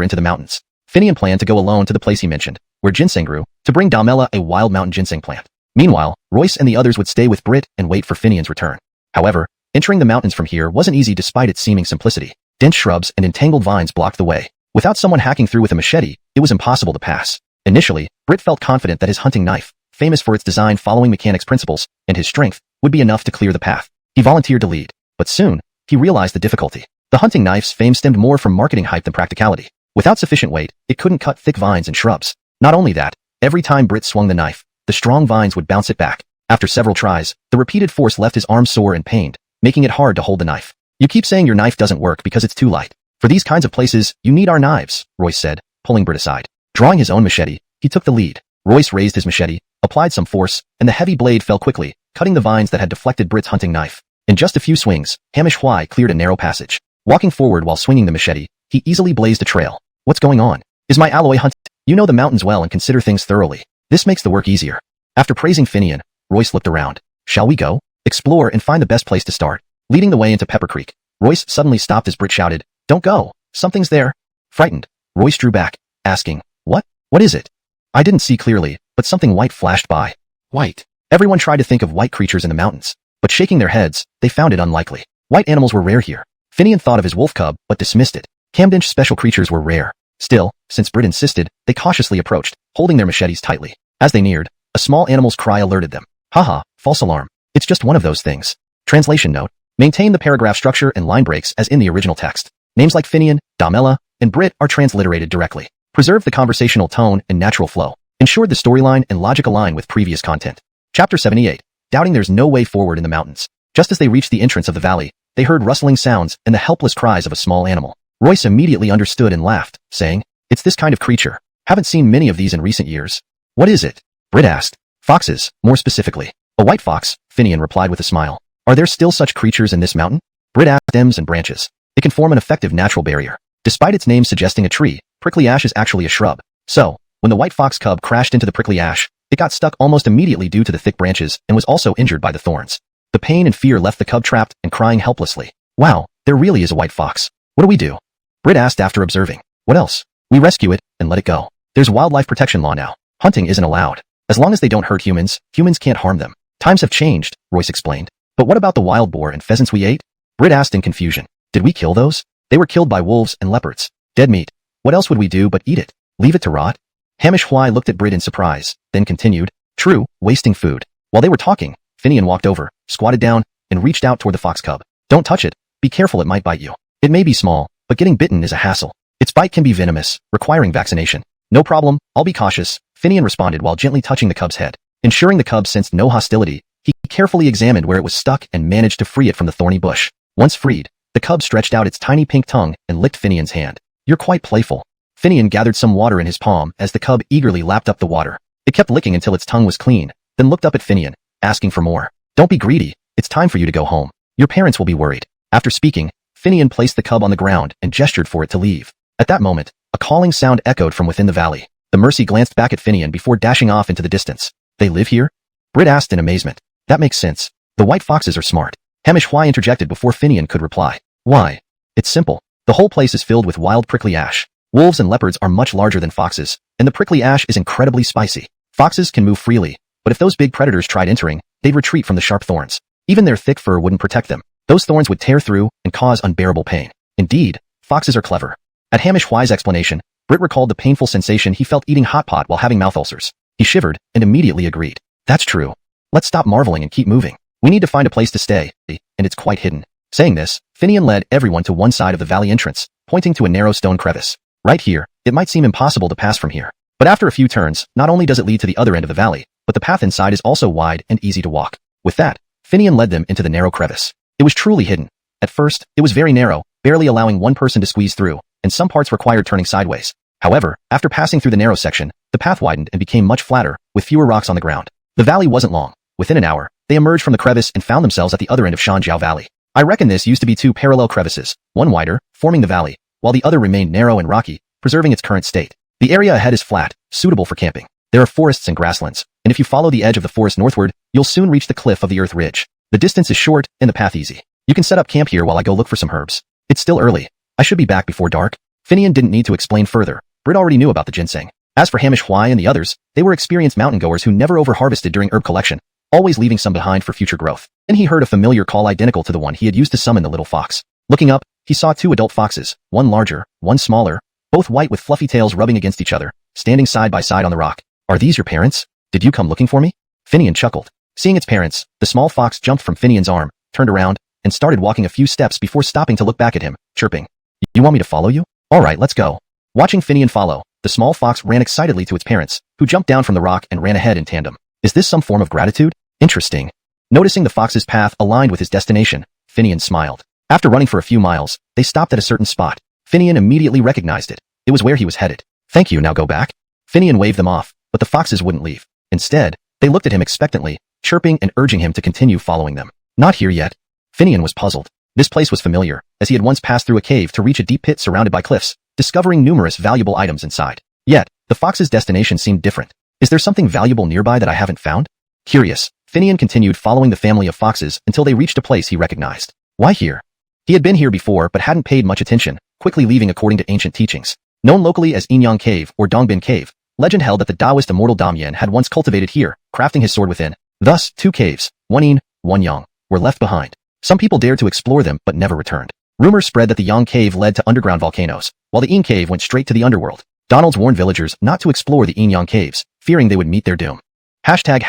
into the mountains. Finian planned to go alone to the place he mentioned, where ginseng grew, to bring Damela a wild mountain ginseng plant. Meanwhile, Royce and the others would stay with Britt and wait for Finian's return. However, entering the mountains from here wasn't easy despite its seeming simplicity. Dense shrubs and entangled vines blocked the way. Without someone hacking through with a machete, it was impossible to pass. Initially, Britt felt confident that his hunting knife, famous for its design following mechanics principles, and his strength, would be enough to clear the path. He volunteered to lead. But soon, he realized the difficulty. The hunting knife's fame stemmed more from marketing hype than practicality. Without sufficient weight, it couldn't cut thick vines and shrubs. Not only that, every time Britt swung the knife, the strong vines would bounce it back. After several tries, the repeated force left his arm sore and pained, making it hard to hold the knife. You keep saying your knife doesn't work because it's too light. For these kinds of places, you need our knives, Royce said, pulling Britt aside. Drawing his own machete, he took the lead. Royce raised his machete, applied some force, and the heavy blade fell quickly, cutting the vines that had deflected Britt's hunting knife. In just a few swings, Hamish Hwai cleared a narrow passage. Walking forward while swinging the machete, he easily blazed a trail. What's going on? Is my alloy hunt? You know the mountains well and consider things thoroughly. This makes the work easier. After praising Finian, Royce looked around. Shall we go? Explore and find the best place to start. Leading the way into Pepper Creek, Royce suddenly stopped as Britt shouted, Don't go. Something's there. Frightened, Royce drew back, asking, What? What is it? I didn't see clearly, but something white flashed by. White. Everyone tried to think of white creatures in the mountains, but shaking their heads, they found it unlikely. White animals were rare here. Finian thought of his wolf cub, but dismissed it. Camden's special creatures were rare. Still, since Britt insisted, they cautiously approached, holding their machetes tightly. As they neared, a small animal's cry alerted them. Haha, false alarm. It's just one of those things. Translation note. Maintain the paragraph structure and line breaks as in the original text. Names like Finian, Damela, and Britt are transliterated directly. Preserve the conversational tone and natural flow. Ensure the storyline and logic align with previous content. Chapter 78. Doubting there's no way forward in the mountains. Just as they reached the entrance of the valley, they heard rustling sounds and the helpless cries of a small animal. Royce immediately understood and laughed, saying, It's this kind of creature. Haven't seen many of these in recent years. What is it? Britt asked. Foxes, more specifically. A white fox, Finian replied with a smile. Are there still such creatures in this mountain? Brit asked. Stems and branches. It can form an effective natural barrier. Despite its name suggesting a tree, prickly ash is actually a shrub. So, when the white fox cub crashed into the prickly ash, it got stuck almost immediately due to the thick branches and was also injured by the thorns. The pain and fear left the cub trapped and crying helplessly. Wow, there really is a white fox. What do we do? Brit asked after observing. What else? We rescue it and let it go. There's wildlife protection law now. Hunting isn't allowed. As long as they don't hurt humans, humans can't harm them. Times have changed, Royce explained. But what about the wild boar and pheasants we ate? Brit asked in confusion. Did we kill those? They were killed by wolves and leopards. Dead meat. What else would we do but eat it? Leave it to rot? Hamish Hwai looked at Brit in surprise, then continued. True, wasting food. While they were talking, Finian walked over, squatted down, and reached out toward the fox cub. Don't touch it. Be careful, it might bite you. It may be small, but getting bitten is a hassle. Its bite can be venomous, requiring vaccination. No problem, I'll be cautious, Finian responded while gently touching the cub's head. Ensuring the cub sensed no hostility, he carefully examined where it was stuck and managed to free it from the thorny bush. Once freed, the cub stretched out its tiny pink tongue and licked Finian's hand. You're quite playful. Finian gathered some water in his palm as the cub eagerly lapped up the water. It kept licking until its tongue was clean, then looked up at Finian, asking for more. Don't be greedy, it's time for you to go home. Your parents will be worried. After speaking, Finian placed the cub on the ground and gestured for it to leave. At that moment, a calling sound echoed from within the valley. The Mercy glanced back at Finian before dashing off into the distance. They live here? Brit asked in amazement. That makes sense. The white foxes are smart. Hamish Hwai interjected before Finian could reply. Why? It's simple. The whole place is filled with wild prickly ash. Wolves and leopards are much larger than foxes, and the prickly ash is incredibly spicy. Foxes can move freely, but if those big predators tried entering, they'd retreat from the sharp thorns. Even their thick fur wouldn't protect them. Those thorns would tear through and cause unbearable pain. Indeed, foxes are clever. At Hamish Hwai's explanation, Brit recalled the painful sensation he felt eating hot pot while having mouth ulcers. He shivered and immediately agreed. That's true. Let's stop marveling and keep moving. We need to find a place to stay, and it's quite hidden. Saying this, Finian led everyone to one side of the valley entrance, pointing to a narrow stone crevice. Right here, it might seem impossible to pass from here. But after a few turns, not only does it lead to the other end of the valley, but the path inside is also wide and easy to walk. With that, Finian led them into the narrow crevice. It was truly hidden. At first, it was very narrow, barely allowing one person to squeeze through, and some parts required turning sideways. However, after passing through the narrow section, the path widened and became much flatter, with fewer rocks on the ground. The valley wasn't long. Within an hour, they emerged from the crevice and found themselves at the other end of Shanjiao Valley. I reckon this used to be two parallel crevices, one wider, forming the valley, while the other remained narrow and rocky, preserving its current state. The area ahead is flat, suitable for camping. There are forests and grasslands, and if you follow the edge of the forest northward, you'll soon reach the cliff of the earth ridge. The distance is short and the path easy. You can set up camp here while I go look for some herbs. It's still early. I should be back before dark. Finian didn't need to explain further. Brit already knew about the ginseng. As for Hamish Hwai and the others, they were experienced mountain goers who never over-harvested during herb collection, always leaving some behind for future growth. Then he heard a familiar call identical to the one he had used to summon the little fox. Looking up, he saw two adult foxes, one larger, one smaller, both white with fluffy tails rubbing against each other, standing side by side on the rock. Are these your parents? Did you come looking for me? Finian chuckled. Seeing its parents, the small fox jumped from Finian's arm, turned around, and started walking a few steps before stopping to look back at him, chirping. You want me to follow you? Alright, let's go. Watching Finian follow, the small fox ran excitedly to its parents, who jumped down from the rock and ran ahead in tandem. Is this some form of gratitude? Interesting. Noticing the fox's path aligned with his destination, Finian smiled. After running for a few miles, they stopped at a certain spot. Finian immediately recognized it. It was where he was headed. Thank you, now go back. Finian waved them off, but the foxes wouldn't leave. Instead, they looked at him expectantly, chirping and urging him to continue following them. Not here yet. Finian was puzzled. This place was familiar, as he had once passed through a cave to reach a deep pit surrounded by cliffs, discovering numerous valuable items inside. Yet, the fox's destination seemed different. Is there something valuable nearby that I haven't found? Curious, Finian continued following the family of foxes until they reached a place he recognized. Why here? He had been here before but hadn't paid much attention, quickly leaving according to ancient teachings. Known locally as Inyang Cave or Dongbin Cave, legend held that the Taoist immortal Damyan had once cultivated here, crafting his sword within. Thus, two caves, one Yin, one Yang, were left behind. Some people dared to explore them but never returned. Rumors spread that the Yang Cave led to underground volcanoes, while the Yin Cave went straight to the underworld. Donalds warned villagers not to explore the Yin Yang Caves, fearing they would meet their doom. Hashtag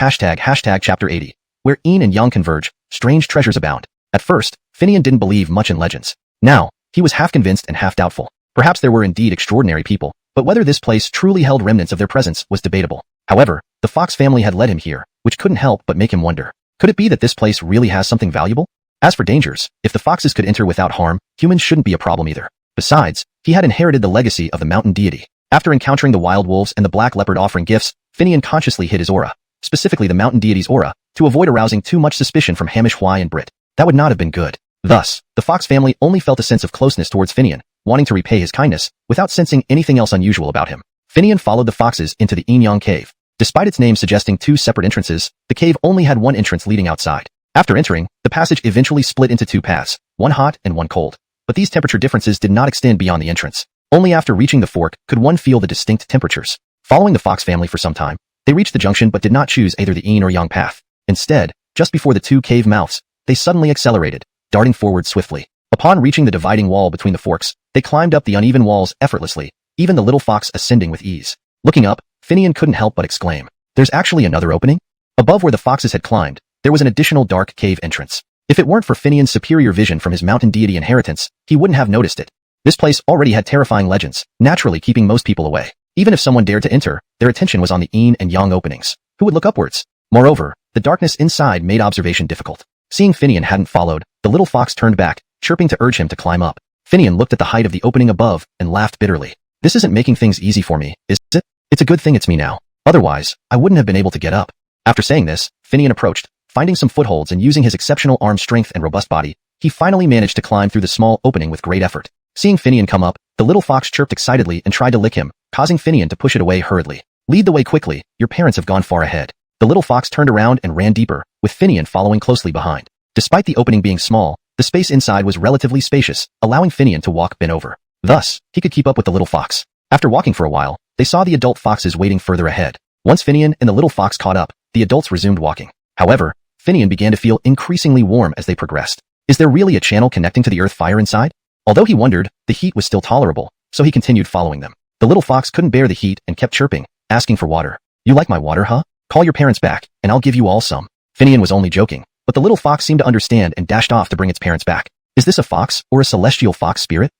Chapter 80. Where Yin and Yang converge, strange treasures abound. At first, Finian didn't believe much in legends. Now, he was half convinced and half doubtful. Perhaps there were indeed extraordinary people, but whether this place truly held remnants of their presence was debatable. However, the Fox family had led him here, which couldn't help but make him wonder. Could it be that this place really has something valuable? As for dangers, if the foxes could enter without harm, humans shouldn't be a problem either. Besides, he had inherited the legacy of the mountain deity. After encountering the wild wolves and the black leopard offering gifts, Finian consciously hid his aura, specifically the mountain deity's aura, to avoid arousing too much suspicion from Hamish Hwai and Brit. That would not have been good. Thus, the Fox family only felt a sense of closeness towards Finian, wanting to repay his kindness, without sensing anything else unusual about him. Finian followed the foxes into the Yin-Yang cave. Despite its name suggesting two separate entrances, the cave only had one entrance leading outside. After entering, the passage eventually split into two paths, one hot and one cold. But these temperature differences did not extend beyond the entrance. Only after reaching the fork could one feel the distinct temperatures. Following the Fox family for some time, they reached the junction but did not choose either the Yin or Yang path. Instead, just before the two cave mouths, they suddenly accelerated, darting forward swiftly. Upon reaching the dividing wall between the forks, they climbed up the uneven walls effortlessly, even the little fox ascending with ease. Looking up, Finian couldn't help but exclaim, "There's actually another opening?" Above where the foxes had climbed, there was an additional dark cave entrance. If it weren't for Finian's superior vision from his mountain deity inheritance, he wouldn't have noticed it. This place already had terrifying legends, naturally keeping most people away. Even if someone dared to enter, their attention was on the Yin and Yang openings. Who would look upwards? Moreover, the darkness inside made observation difficult. Seeing Finian hadn't followed, the little fox turned back, chirping to urge him to climb up. Finian looked at the height of the opening above and laughed bitterly. "This isn't making things easy for me, is it? It's a good thing it's me now. Otherwise, I wouldn't have been able to get up." After saying this, Finian approached, finding some footholds and using his exceptional arm strength and robust body, he finally managed to climb through the small opening with great effort. Seeing Finian come up, the little fox chirped excitedly and tried to lick him, causing Finian to push it away hurriedly. "Lead the way quickly, your parents have gone far ahead." The little fox turned around and ran deeper, with Finian following closely behind. Despite the opening being small, the space inside was relatively spacious, allowing Finian to walk bent over. Thus, he could keep up with the little fox. After walking for a while, they saw the adult foxes waiting further ahead. Once Finian and the little fox caught up, the adults resumed walking. However, Finian began to feel increasingly warm as they progressed. Is there really a channel connecting to the earth fire inside? Although he wondered, the heat was still tolerable, so he continued following them. The little fox couldn't bear the heat and kept chirping, asking for water. "You like my water, huh? Call your parents back, and I'll give you all some." Finian was only joking, but the little fox seemed to understand and dashed off to bring its parents back. Is this a fox or a celestial fox spirit?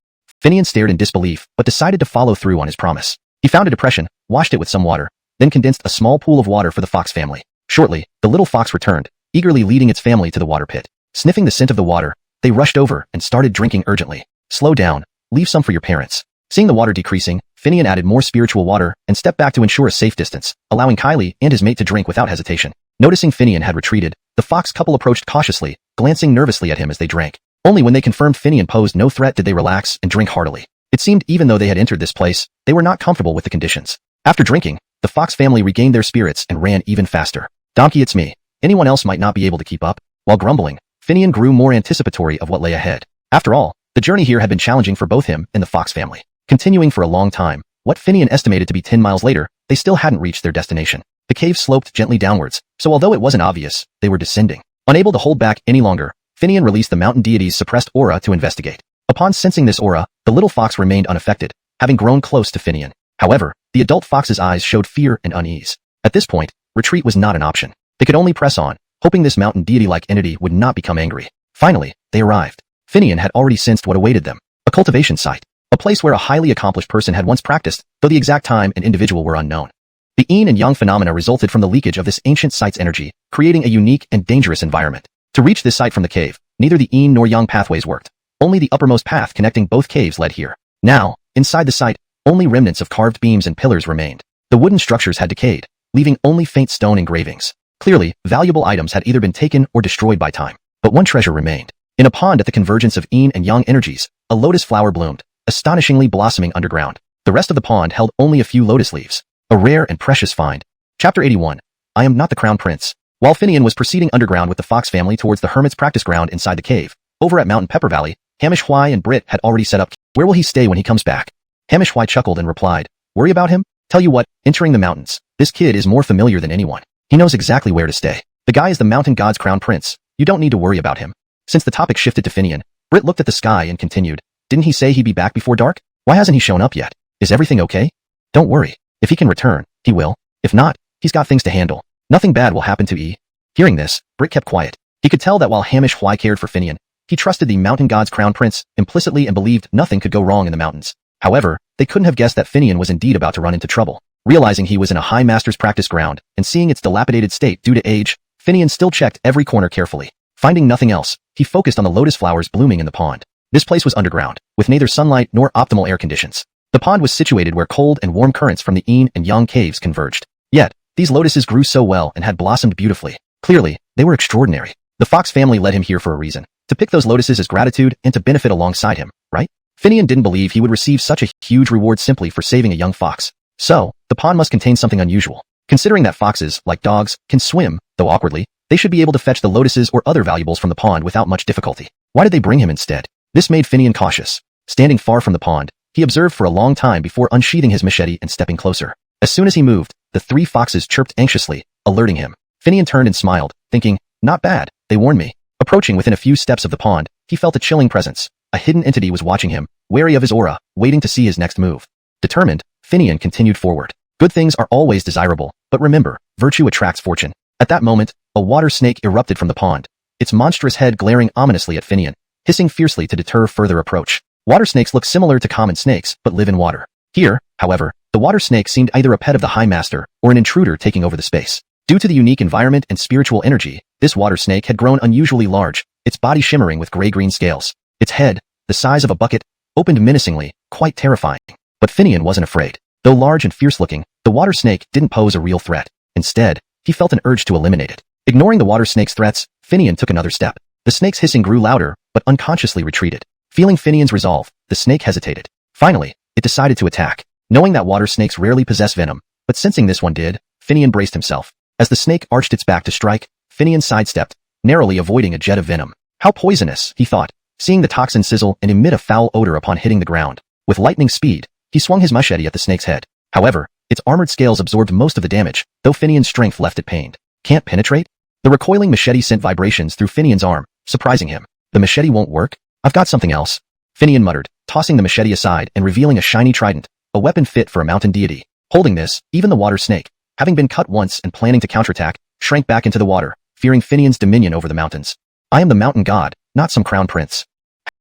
Finian stared in disbelief, but decided to follow through on his promise. He found a depression, washed it with some water, then condensed a small pool of water for the fox family. Shortly, the little fox returned, eagerly leading its family to the water pit. Sniffing the scent of the water, they rushed over and started drinking urgently. "Slow down, leave some for your parents." Seeing the water decreasing, Finian added more spiritual water and stepped back to ensure a safe distance, allowing Kylie and his mate to drink without hesitation. Noticing Finian had retreated, the fox couple approached cautiously, glancing nervously at him as they drank. Only when they confirmed Finian posed no threat did they relax and drink heartily. It seemed even though they had entered this place, they were not comfortable with the conditions. After drinking, the fox family regained their spirits and ran even faster. "Donkey, it's me. Anyone else might not be able to keep up." While grumbling, Finian grew more anticipatory of what lay ahead. After all, the journey here had been challenging for both him and the fox family. Continuing for a long time, what Finian estimated to be 10 miles later, they still hadn't reached their destination. The cave sloped gently downwards, so although it wasn't obvious, they were descending. Unable to hold back any longer, Finian released the mountain deity's suppressed aura to investigate. Upon sensing this aura, the little fox remained unaffected, having grown close to Finian. However, the adult fox's eyes showed fear and unease. At this point, retreat was not an option. They could only press on, hoping this mountain deity-like entity would not become angry. Finally, they arrived. Finian had already sensed what awaited them. A cultivation site. A place where a highly accomplished person had once practiced, though the exact time and individual were unknown. The yin and yang phenomena resulted from the leakage of this ancient site's energy, creating a unique and dangerous environment. To reach this site from the cave, neither the yin nor yang pathways worked. Only the uppermost path connecting both caves led here. Now, inside the site, only remnants of carved beams and pillars remained. The wooden structures had decayed, leaving only faint stone engravings. Clearly, valuable items had either been taken or destroyed by time. But one treasure remained. In a pond at the convergence of yin and yang energies, a lotus flower bloomed, astonishingly blossoming underground. The rest of the pond held only a few lotus leaves. A rare and precious find. Chapter 81. I am not the crown prince. While Finian was proceeding underground with the Fox family towards the hermit's practice ground inside the cave, over at Mountain Pepper Valley, Hamish Hwai and Britt had already set up. Where will he stay when he comes back? Hamish Hwai chuckled and replied, "Worry about him? Tell you what, entering the mountains, this kid is more familiar than anyone. He knows exactly where to stay. The guy is the mountain god's crown prince. You don't need to worry about him." Since the topic shifted to Finian, Britt looked at the sky and continued, "Didn't he say he'd be back before dark? Why hasn't he shown up yet? Is everything okay? Don't worry. If he can return, he will. If not, he's got things to handle. Nothing bad will happen to E." Hearing this, Britt kept quiet. He could tell that while Hamish Hwai cared for Finian, he trusted the mountain god's crown prince implicitly and believed nothing could go wrong in the mountains. However, they couldn't have guessed that Finian was indeed about to run into trouble. Realizing he was in a high master's practice ground and seeing its dilapidated state due to age, Finian still checked every corner carefully. Finding nothing else, he focused on the lotus flowers blooming in the pond. This place was underground, with neither sunlight nor optimal air conditions. The pond was situated where cold and warm currents from the yin and yang caves converged. Yet, these lotuses grew so well and had blossomed beautifully. Clearly, they were extraordinary. The fox family led him here for a reason. To pick those lotuses as gratitude and to benefit alongside him, right? Finian didn't believe he would receive such a huge reward simply for saving a young fox. So, the pond must contain something unusual. Considering that foxes, like dogs, can swim, though awkwardly, they should be able to fetch the lotuses or other valuables from the pond without much difficulty. Why did they bring him instead? This made Finian cautious. Standing far from the pond, he observed for a long time before unsheathing his machete and stepping closer. As soon as he moved, the 3 foxes chirped anxiously, alerting him. Finian turned and smiled, thinking, not bad, they warned me. Approaching within a few steps of the pond, he felt a chilling presence. A hidden entity was watching him, wary of his aura, waiting to see his next move. Determined, Finian continued forward. Good things are always desirable, but remember, virtue attracts fortune. At that moment, a water snake erupted from the pond, its monstrous head glaring ominously at Finian, hissing fiercely to deter further approach. Water snakes look similar to common snakes, but live in water. Here, however, the water snake seemed either a pet of the High Master or an intruder taking over the space. Due to the unique environment and spiritual energy, this water snake had grown unusually large, its body shimmering with gray-green scales. Its head, the size of a bucket, opened menacingly, quite terrifying. But Finian wasn't afraid. Though large and fierce-looking, the water snake didn't pose a real threat. Instead, he felt an urge to eliminate it. Ignoring the water snake's threats, Finian took another step. The snake's hissing grew louder, but unconsciously retreated. Feeling Finian's resolve, the snake hesitated. Finally, it decided to attack. Knowing that water snakes rarely possess venom, but sensing this one did, Finian braced himself. As the snake arched its back to strike, Finian sidestepped, narrowly avoiding a jet of venom. How poisonous, he thought, seeing the toxin sizzle and emit a foul odor upon hitting the ground. With lightning speed, he swung his machete at the snake's head. However, its armored scales absorbed most of the damage, though Finian's strength left it pained. Can't penetrate? The recoiling machete sent vibrations through Finian's arm, surprising him. The machete won't work? I've got something else. Finian muttered, tossing the machete aside and revealing a shiny trident, a weapon fit for a mountain deity. Holding this, even the water snake, having been cut once and planning to counterattack, shrank back into the water, fearing Finian's dominion over the mountains. I am the mountain god, not some crown prince.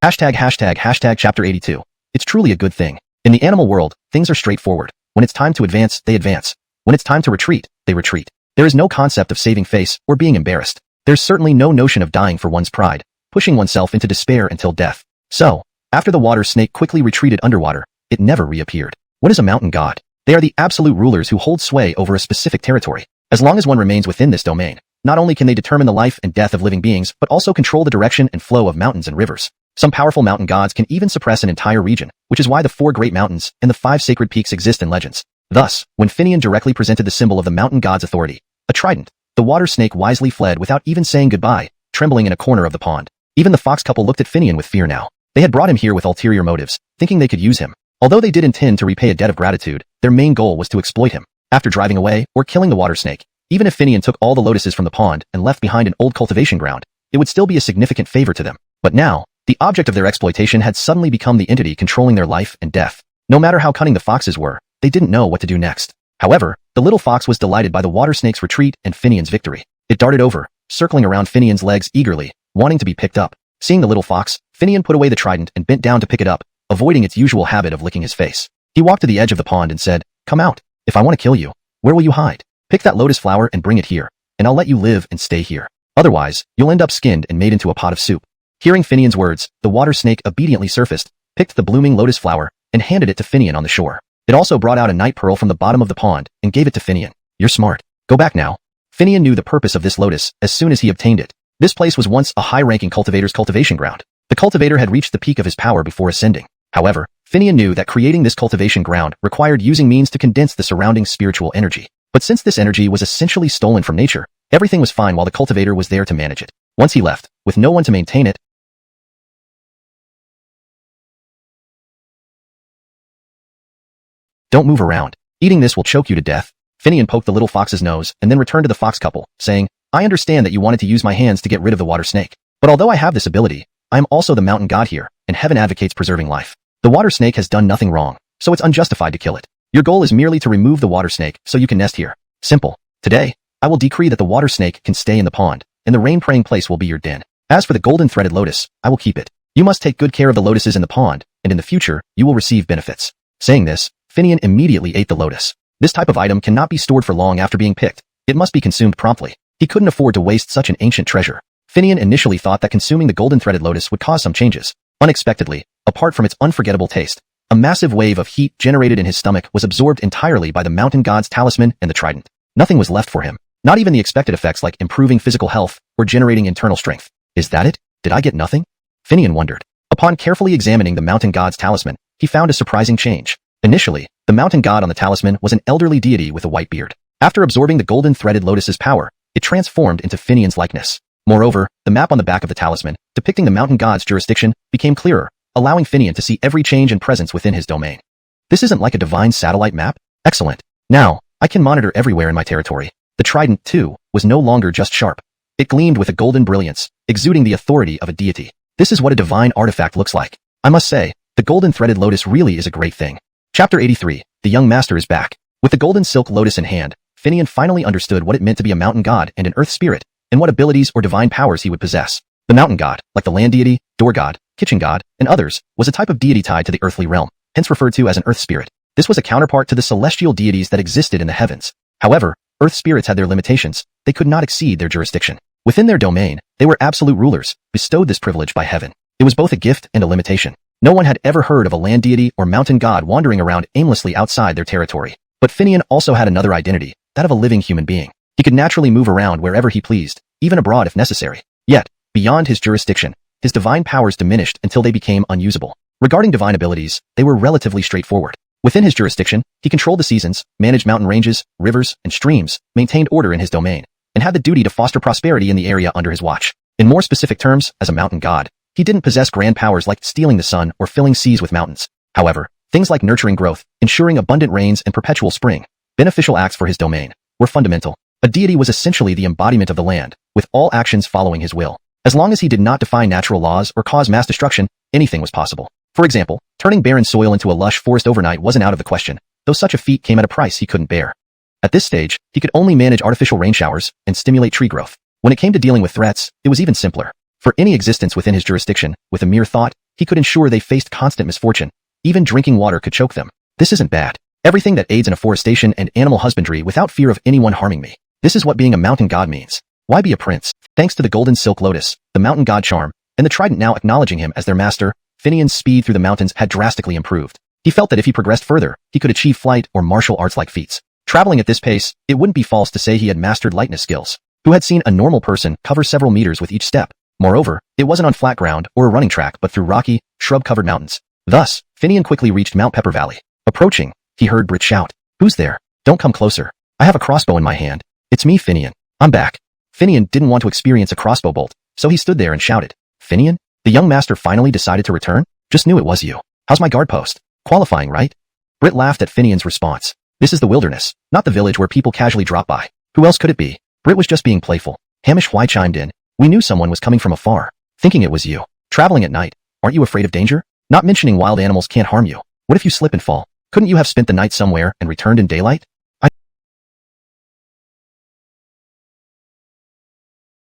Hashtag chapter 82. It's truly a good thing. In the animal world, things are straightforward. When it's time to advance, they advance. When it's time to retreat, they retreat. There is no concept of saving face or being embarrassed. There's certainly no notion of dying for one's pride, pushing oneself into despair until death. So, after the water snake quickly retreated underwater, it never reappeared. What is a mountain god? They are the absolute rulers who hold sway over a specific territory. As long as one remains within this domain, not only can they determine the life and death of living beings, but also control the direction and flow of mountains and rivers. Some powerful mountain gods can even suppress an entire region, which is why the 4 great mountains and the 5 sacred peaks exist in legends. Thus, when Finian directly presented the symbol of the mountain god's authority, a trident, the water snake wisely fled without even saying goodbye, trembling in a corner of the pond. Even the fox couple looked at Finian with fear now. They had brought him here with ulterior motives, thinking they could use him. Although they did intend to repay a debt of gratitude, their main goal was to exploit him. After driving away or killing the water snake, even if Finian took all the lotuses from the pond and left behind an old cultivation ground, it would still be a significant favor to them. But now, the object of their exploitation had suddenly become the entity controlling their life and death. No matter how cunning the foxes were, they didn't know what to do next. However, the little fox was delighted by the water snake's retreat and Finian's victory. It darted over, circling around Finian's legs eagerly, wanting to be picked up. Seeing the little fox, Finian put away the trident and bent down to pick it up, avoiding its usual habit of licking his face. He walked to the edge of the pond and said, "Come out. If I want to kill you, where will you hide? Pick that lotus flower and bring it here, and I'll let you live and stay here. Otherwise, you'll end up skinned and made into a pot of soup." Hearing Finian's words, the water snake obediently surfaced, picked the blooming lotus flower, and handed it to Finian on the shore. It also brought out a night pearl from the bottom of the pond and gave it to Finian. "You're smart. Go back now." Finian knew the purpose of this lotus as soon as he obtained it. This place was once a high-ranking cultivator's cultivation ground. The cultivator had reached the peak of his power before ascending. However, Finian knew that creating this cultivation ground required using means to condense the surrounding spiritual energy. But since this energy was essentially stolen from nature, everything was fine while the cultivator was there to manage it. Once he left, with no one to maintain it, "Don't move around. Eating this will choke you to death." Finian poked the little fox's nose and then returned to the fox couple, saying, "I understand that you wanted to use my hands to get rid of the water snake. But although I have this ability, I am also the mountain god here, and heaven advocates preserving life. The water snake has done nothing wrong, so it's unjustified to kill it. Your goal is merely to remove the water snake so you can nest here. Simple. Today, I will decree that the water snake can stay in the pond, and the rain-praying place will be your den. As for the golden-threaded lotus, I will keep it. You must take good care of the lotuses in the pond, and in the future, you will receive benefits." Saying this, Finian immediately ate the lotus. This type of item cannot be stored for long after being picked. It must be consumed promptly. He couldn't afford to waste such an ancient treasure. Finian initially thought that consuming the golden-threaded lotus would cause some changes. Unexpectedly, apart from its unforgettable taste, a massive wave of heat generated in his stomach was absorbed entirely by the mountain god's talisman and the trident. Nothing was left for him. Not even the expected effects like improving physical health or generating internal strength. Is that it? Did I get nothing? Finian wondered. Upon carefully examining the mountain god's talisman, he found a surprising change. Initially, the mountain god on the talisman was an elderly deity with a white beard. After absorbing the golden threaded lotus's power, it transformed into Finian's likeness. Moreover, the map on the back of the talisman, depicting the mountain god's jurisdiction, became clearer, allowing Finian to see every change and presence within his domain. This isn't like a divine satellite map? Excellent. Now, I can monitor everywhere in my territory. The trident, too, was no longer just sharp. It gleamed with a golden brilliance, exuding the authority of a deity. This is what a divine artifact looks like. I must say, the golden threaded lotus really is a great thing. Chapter 83, The Young Master is Back. With the golden silk lotus in hand, Finian finally understood what it meant to be a mountain god and an earth spirit, and what abilities or divine powers he would possess. The mountain god, like the land deity, door god, kitchen god, and others, was a type of deity tied to the earthly realm, hence referred to as an earth spirit. This was a counterpart to the celestial deities that existed in the heavens. However, earth spirits had their limitations. They could not exceed their jurisdiction. Within their domain, they were absolute rulers, bestowed this privilege by heaven. It was both a gift and a limitation. No one had ever heard of a land deity or mountain god wandering around aimlessly outside their territory. But Finian also had another identity, that of a living human being. He could naturally move around wherever he pleased, even abroad if necessary. Yet, beyond his jurisdiction, his divine powers diminished until they became unusable. Regarding divine abilities, they were relatively straightforward. Within his jurisdiction, he controlled the seasons, managed mountain ranges, rivers, and streams, maintained order in his domain, and had the duty to foster prosperity in the area under his watch. In more specific terms, as a mountain god, he didn't possess grand powers like stealing the sun or filling seas with mountains. However, things like nurturing growth, ensuring abundant rains and perpetual spring, beneficial acts for his domain, were fundamental. A deity was essentially the embodiment of the land, with all actions following his will. As long as he did not defy natural laws or cause mass destruction, anything was possible. For example, turning barren soil into a lush forest overnight wasn't out of the question, though such a feat came at a price he couldn't bear. At this stage, he could only manage artificial rain showers and stimulate tree growth. When it came to dealing with threats, it was even simpler. For any existence within his jurisdiction, with a mere thought, he could ensure they faced constant misfortune. Even drinking water could choke them. This isn't bad. Everything that aids in afforestation and animal husbandry without fear of anyone harming me. This is what being a mountain god means. Why be a prince? Thanks to the golden silk lotus, the mountain god charm, and the trident now acknowledging him as their master, Finian's speed through the mountains had drastically improved. He felt that if he progressed further, he could achieve flight or martial arts-like feats. Traveling at this pace, it wouldn't be false to say he had mastered lightness skills. Who had seen a normal person cover several meters with each step? Moreover, it wasn't on flat ground or a running track but through rocky, shrub-covered mountains. Thus, Finian quickly reached Mount Pepper Valley. Approaching, he heard Brit shout, "Who's there? Don't come closer. I have a crossbow in my hand. It's me, Finian. I'm back." Finian didn't want to experience a crossbow bolt, so he stood there and shouted, "Finian? The young master finally decided to return? Just knew it was you. How's my guard post? Qualifying, right?" Brit laughed at Finian's response. "This is the wilderness, not the village where people casually drop by. Who else could it be?" Brit was just being playful. Hamish Hwai chimed in. "We knew someone was coming from afar, thinking it was you. Traveling at night. Aren't you afraid of danger? Not mentioning wild animals can't harm you. What if you slip and fall? Couldn't you have spent the night somewhere and returned in daylight?" "I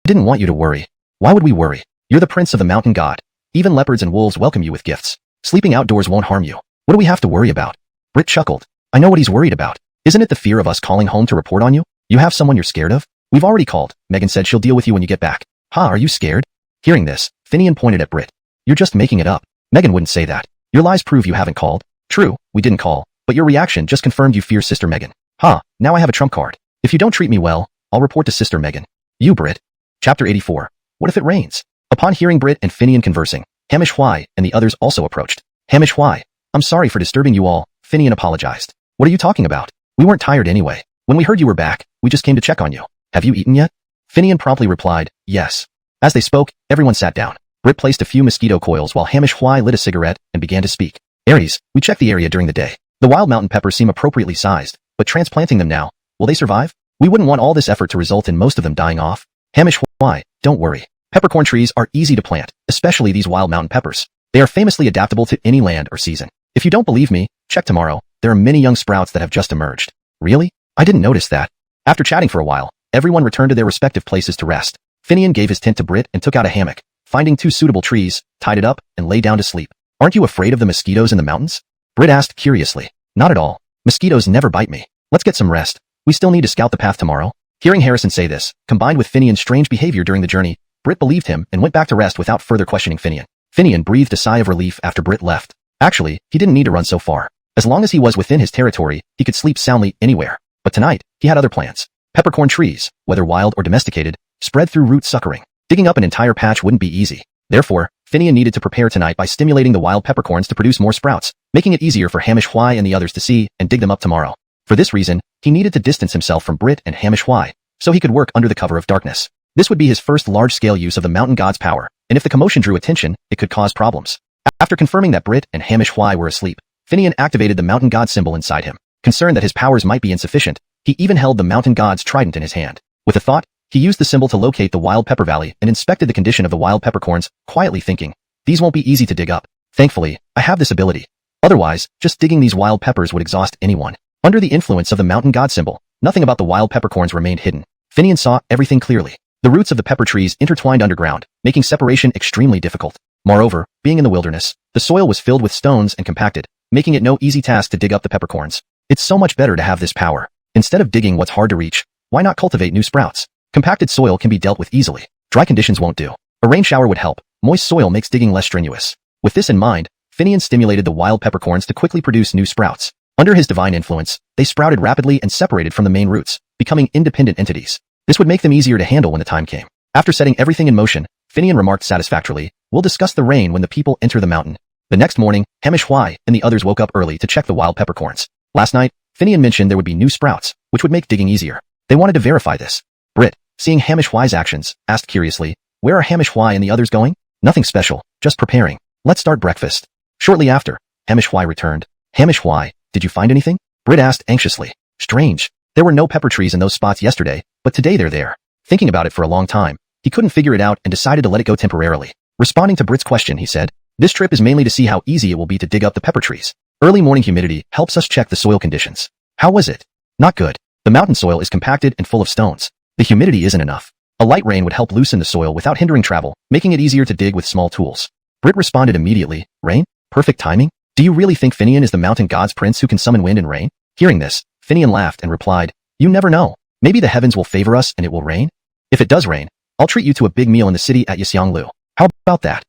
didn't want you to worry." "Why would we worry? You're the prince of the mountain god. Even leopards and wolves welcome you with gifts. Sleeping outdoors won't harm you. What do we have to worry about?" Brit chuckled. "I know what he's worried about. Isn't it the fear of us calling home to report on you? You have someone you're scared of?" "We've already called. Megan said she'll deal with you when you get back." "Ha, are you scared?" Hearing this, Finian pointed at Brit. "You're just making it up. Megan wouldn't say that. Your lies prove you haven't called." "True, we didn't call, but your reaction just confirmed you fear Sister Megan." "Ha, now I have a trump card. If you don't treat me well, I'll report to Sister Megan." "You, Brit." Chapter 84. What if it rains? Upon hearing Brit and Finian conversing, Hamish Hwai and the others also approached. "Hamish Hwai, I'm sorry for disturbing you all," Finian apologized. "What are you talking about? We weren't tired anyway. When we heard you were back, we just came to check on you. Have you eaten yet?" Finian promptly replied, "Yes." As they spoke, everyone sat down. Brit placed a few mosquito coils while Hamish Hwai lit a cigarette and began to speak. "Aries, we checked the area during the day. The wild mountain peppers seem appropriately sized, but transplanting them now, will they survive? We wouldn't want all this effort to result in most of them dying off." Hamish Hwai, "Don't worry. Peppercorn trees are easy to plant, especially these wild mountain peppers. They are famously adaptable to any land or season. If you don't believe me, check tomorrow. There are many young sprouts that have just emerged." "Really? I didn't notice that." After chatting for a while, everyone returned to their respective places to rest. Finian gave his tent to Brit and took out a hammock. Finding 2 suitable trees, tied it up, and lay down to sleep. "Aren't you afraid of the mosquitoes in the mountains?" Brit asked curiously. "Not at all. Mosquitoes never bite me. Let's get some rest. We still need to scout the path tomorrow." Hearing Harrison say this, combined with Finian's strange behavior during the journey, Brit believed him and went back to rest without further questioning Finian. Finian breathed a sigh of relief after Brit left. Actually, he didn't need to run so far. As long as he was within his territory, he could sleep soundly anywhere. But tonight, he had other plans. Peppercorn trees, whether wild or domesticated, spread through root suckering. Digging up an entire patch wouldn't be easy. Therefore, Finian needed to prepare tonight by stimulating the wild peppercorns to produce more sprouts, making it easier for Hamish Hwai and the others to see and dig them up tomorrow. For this reason, he needed to distance himself from Brit and Hamish Hwai, so he could work under the cover of darkness. This would be his first large-scale use of the mountain god's power, and if the commotion drew attention, it could cause problems. After confirming that Brit and Hamish Hwai were asleep, Finian activated the mountain god symbol inside him. Concerned that his powers might be insufficient, he even held the mountain god's trident in his hand. With a thought, he used the symbol to locate the wild pepper valley and inspected the condition of the wild peppercorns, quietly thinking, these won't be easy to dig up. Thankfully, I have this ability. Otherwise, just digging these wild peppers would exhaust anyone. Under the influence of the mountain god symbol, nothing about the wild peppercorns remained hidden. Finian saw everything clearly. The roots of the pepper trees intertwined underground, making separation extremely difficult. Moreover, being in the wilderness, the soil was filled with stones and compacted, making it no easy task to dig up the peppercorns. It's so much better to have this power. Instead of digging what's hard to reach, why not cultivate new sprouts? Compacted soil can be dealt with easily. Dry conditions won't do. A rain shower would help. Moist soil makes digging less strenuous. With this in mind, Finian stimulated the wild peppercorns to quickly produce new sprouts. Under his divine influence, they sprouted rapidly and separated from the main roots, becoming independent entities. This would make them easier to handle when the time came. After setting everything in motion, Finian remarked satisfactorily, we'll discuss the rain when the people enter the mountain. The next morning, Hamish Hwai and the others woke up early to check the wild peppercorns. Last night, Finian mentioned there would be new sprouts, which would make digging easier. They wanted to verify this. Brit, seeing Hamish Hwai's actions, asked curiously, where are Hamish Hwai and the others going? Nothing special, just preparing. Let's start breakfast. Shortly after, Hamish Hwai returned. Hamish Hwai, did you find anything? Brit asked anxiously. Strange. There were no pepper trees in those spots yesterday, but today they're there. Thinking about it for a long time, he couldn't figure it out and decided to let it go temporarily. Responding to Brit's question, he said, this trip is mainly to see how easy it will be to dig up the pepper trees. Early morning humidity helps us check the soil conditions. How was it? Not good. The mountain soil is compacted and full of stones. The humidity isn't enough. A light rain would help loosen the soil without hindering travel, making it easier to dig with small tools. Brit responded immediately, rain? Perfect timing? Do you really think Finian is the mountain god's prince who can summon wind and rain? Hearing this, Finian laughed and replied, you never know. Maybe the heavens will favor us and it will rain? If it does rain, I'll treat you to a big meal in the city at Yseonglu. How about that?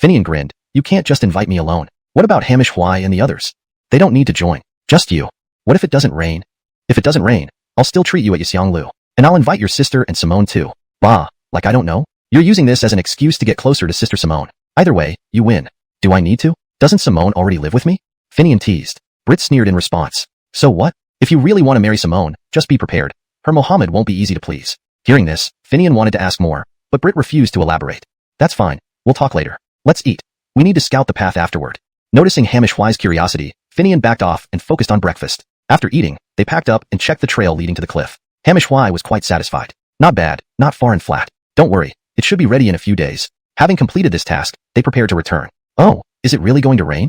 Finian grinned, you can't just invite me alone. What about Hamish Hwai and the others? They don't need to join. Just you. What if it doesn't rain? If it doesn't rain, I'll still treat you at Yseonglu. And I'll invite your sister and Simone too. Bah, like I don't know? You're using this as an excuse to get closer to Sister Simone. Either way, you win. Do I need to? Doesn't Simone already live with me? Finian teased. Brit sneered in response. So what? If you really want to marry Simone, just be prepared. Her Mohammed won't be easy to please. Hearing this, Finian wanted to ask more, but Brit refused to elaborate. That's fine. We'll talk later. Let's eat. We need to scout the path afterward. Noticing Hamish Hwai's curiosity, Finian backed off and focused on breakfast. After eating, they packed up and checked the trail leading to the cliff. Hamish Hwai was quite satisfied. Not bad, not far and flat. Don't worry, it should be ready in a few days. Having completed this task, they prepared to return. Oh, is it really going to rain?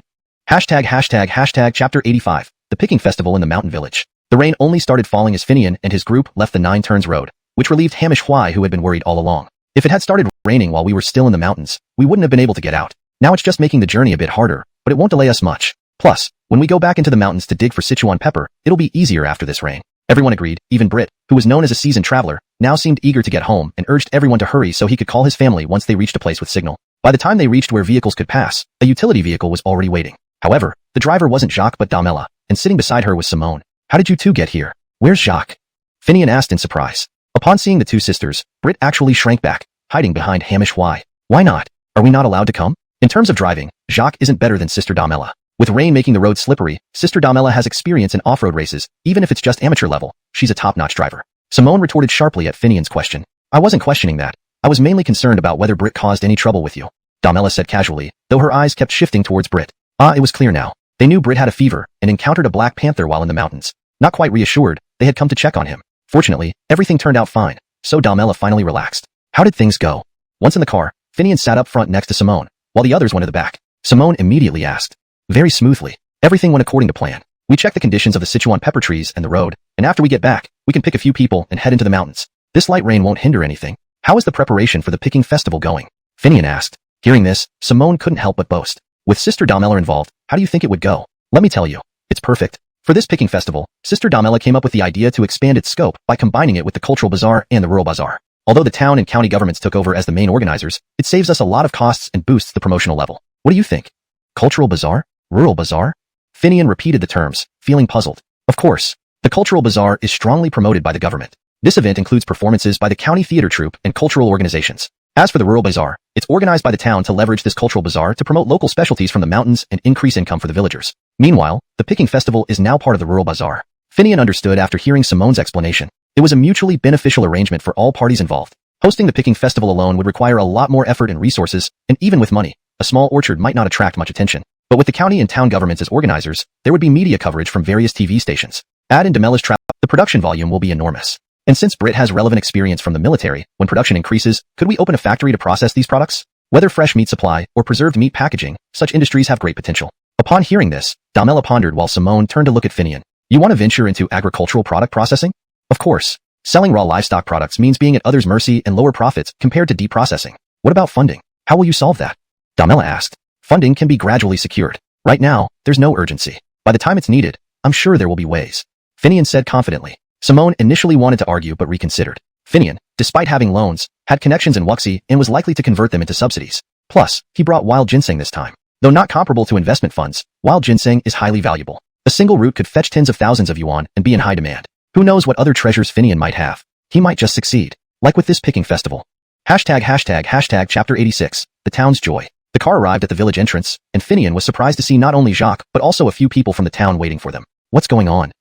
Hashtag chapter 85, the picking festival in the mountain village. The rain only started falling as Finian and his group left the Nine Turns road, which relieved Hamish Hwai who had been worried all along. If it had started raining while we were still in the mountains, we wouldn't have been able to get out. Now it's just making the journey a bit harder, but it won't delay us much. Plus, when we go back into the mountains to dig for Sichuan pepper, it'll be easier after this rain. Everyone agreed, even Brit, who was known as a seasoned traveler, now seemed eager to get home and urged everyone to hurry so he could call his family once they reached a place with signal. By the time they reached where vehicles could pass, a utility vehicle was already waiting. However, the driver wasn't Jacques but Damela, and sitting beside her was Simone. How did you two get here? Where's Jacques? Finian asked in surprise. Upon seeing the two sisters, Brit actually shrank back, hiding behind Hamish Hwai. Why not? Are we not allowed to come? In terms of driving, Jacques isn't better than Sister Damela. With rain making the road slippery, Sister Damela has experience in off-road races, even if it's just amateur level. She's a top-notch driver. Simone retorted sharply at Finian's question. I wasn't questioning that. I was mainly concerned about whether Brit caused any trouble with you. Damela said casually, though her eyes kept shifting towards Brit. It was clear now. They knew Brit had a fever and encountered a black panther while in the mountains. Not quite reassured, they had come to check on him. Fortunately, everything turned out fine, so Damela finally relaxed. How did things go? Once in the car, Finian sat up front next to Simone, while the others went to the back. Simone immediately asked. Very smoothly. Everything went according to plan. We checked the conditions of the Sichuan pepper trees and the road, and after we get back, we can pick a few people and head into the mountains. This light rain won't hinder anything. How is the preparation for the picking festival going? Finian asked. Hearing this, Simone couldn't help but boast. With Sister Damela involved, how do you think it would go? Let me tell you. It's perfect. For this picking festival, Sister Damela came up with the idea to expand its scope by combining it with the cultural bazaar and the rural bazaar. Although the town and county governments took over as the main organizers, it saves us a lot of costs and boosts the promotional level. What do you think? Cultural bazaar? Rural bazaar? Finian repeated the terms, feeling puzzled. Of course, the cultural bazaar is strongly promoted by the government. This event includes performances by the county theater troupe and cultural organizations. As for the rural bazaar, it's organized by the town to leverage this cultural bazaar to promote local specialties from the mountains and increase income for the villagers. Meanwhile, the picking festival is now part of the rural bazaar. Finian understood after hearing Simone's explanation. It was a mutually beneficial arrangement for all parties involved. Hosting the picking festival alone would require a lot more effort and resources, and even with money, a small orchard might not attract much attention. But with the county and town governments as organizers, there would be media coverage from various TV stations. Add in Damela's travel, the production volume will be enormous. And since Britt has relevant experience from the military, when production increases, could we open a factory to process these products? Whether fresh meat supply or preserved meat packaging, such industries have great potential. Upon hearing this, Damela pondered while Simone turned to look at Finian. You want to venture into agricultural product processing? Of course. Selling raw livestock products means being at others' mercy and lower profits compared to deep processing. What about funding? How will you solve that? Damela asked. Funding can be gradually secured. Right now, there's no urgency. By the time it's needed, I'm sure there will be ways. Finian said confidently. Simone initially wanted to argue but reconsidered. Finian, despite having loans, had connections in Wuxi and was likely to convert them into subsidies. Plus, he brought wild ginseng this time. Though not comparable to investment funds, wild ginseng is highly valuable. A single root could fetch tens of thousands of yuan and be in high demand. Who knows what other treasures Finian might have? He might just succeed. Like with this picking festival. ###Hashtag Chapter 86, The Town's Joy. The car arrived at the village entrance, and Finian was surprised to see not only Jacques, but also a few people from the town waiting for them. What's going on?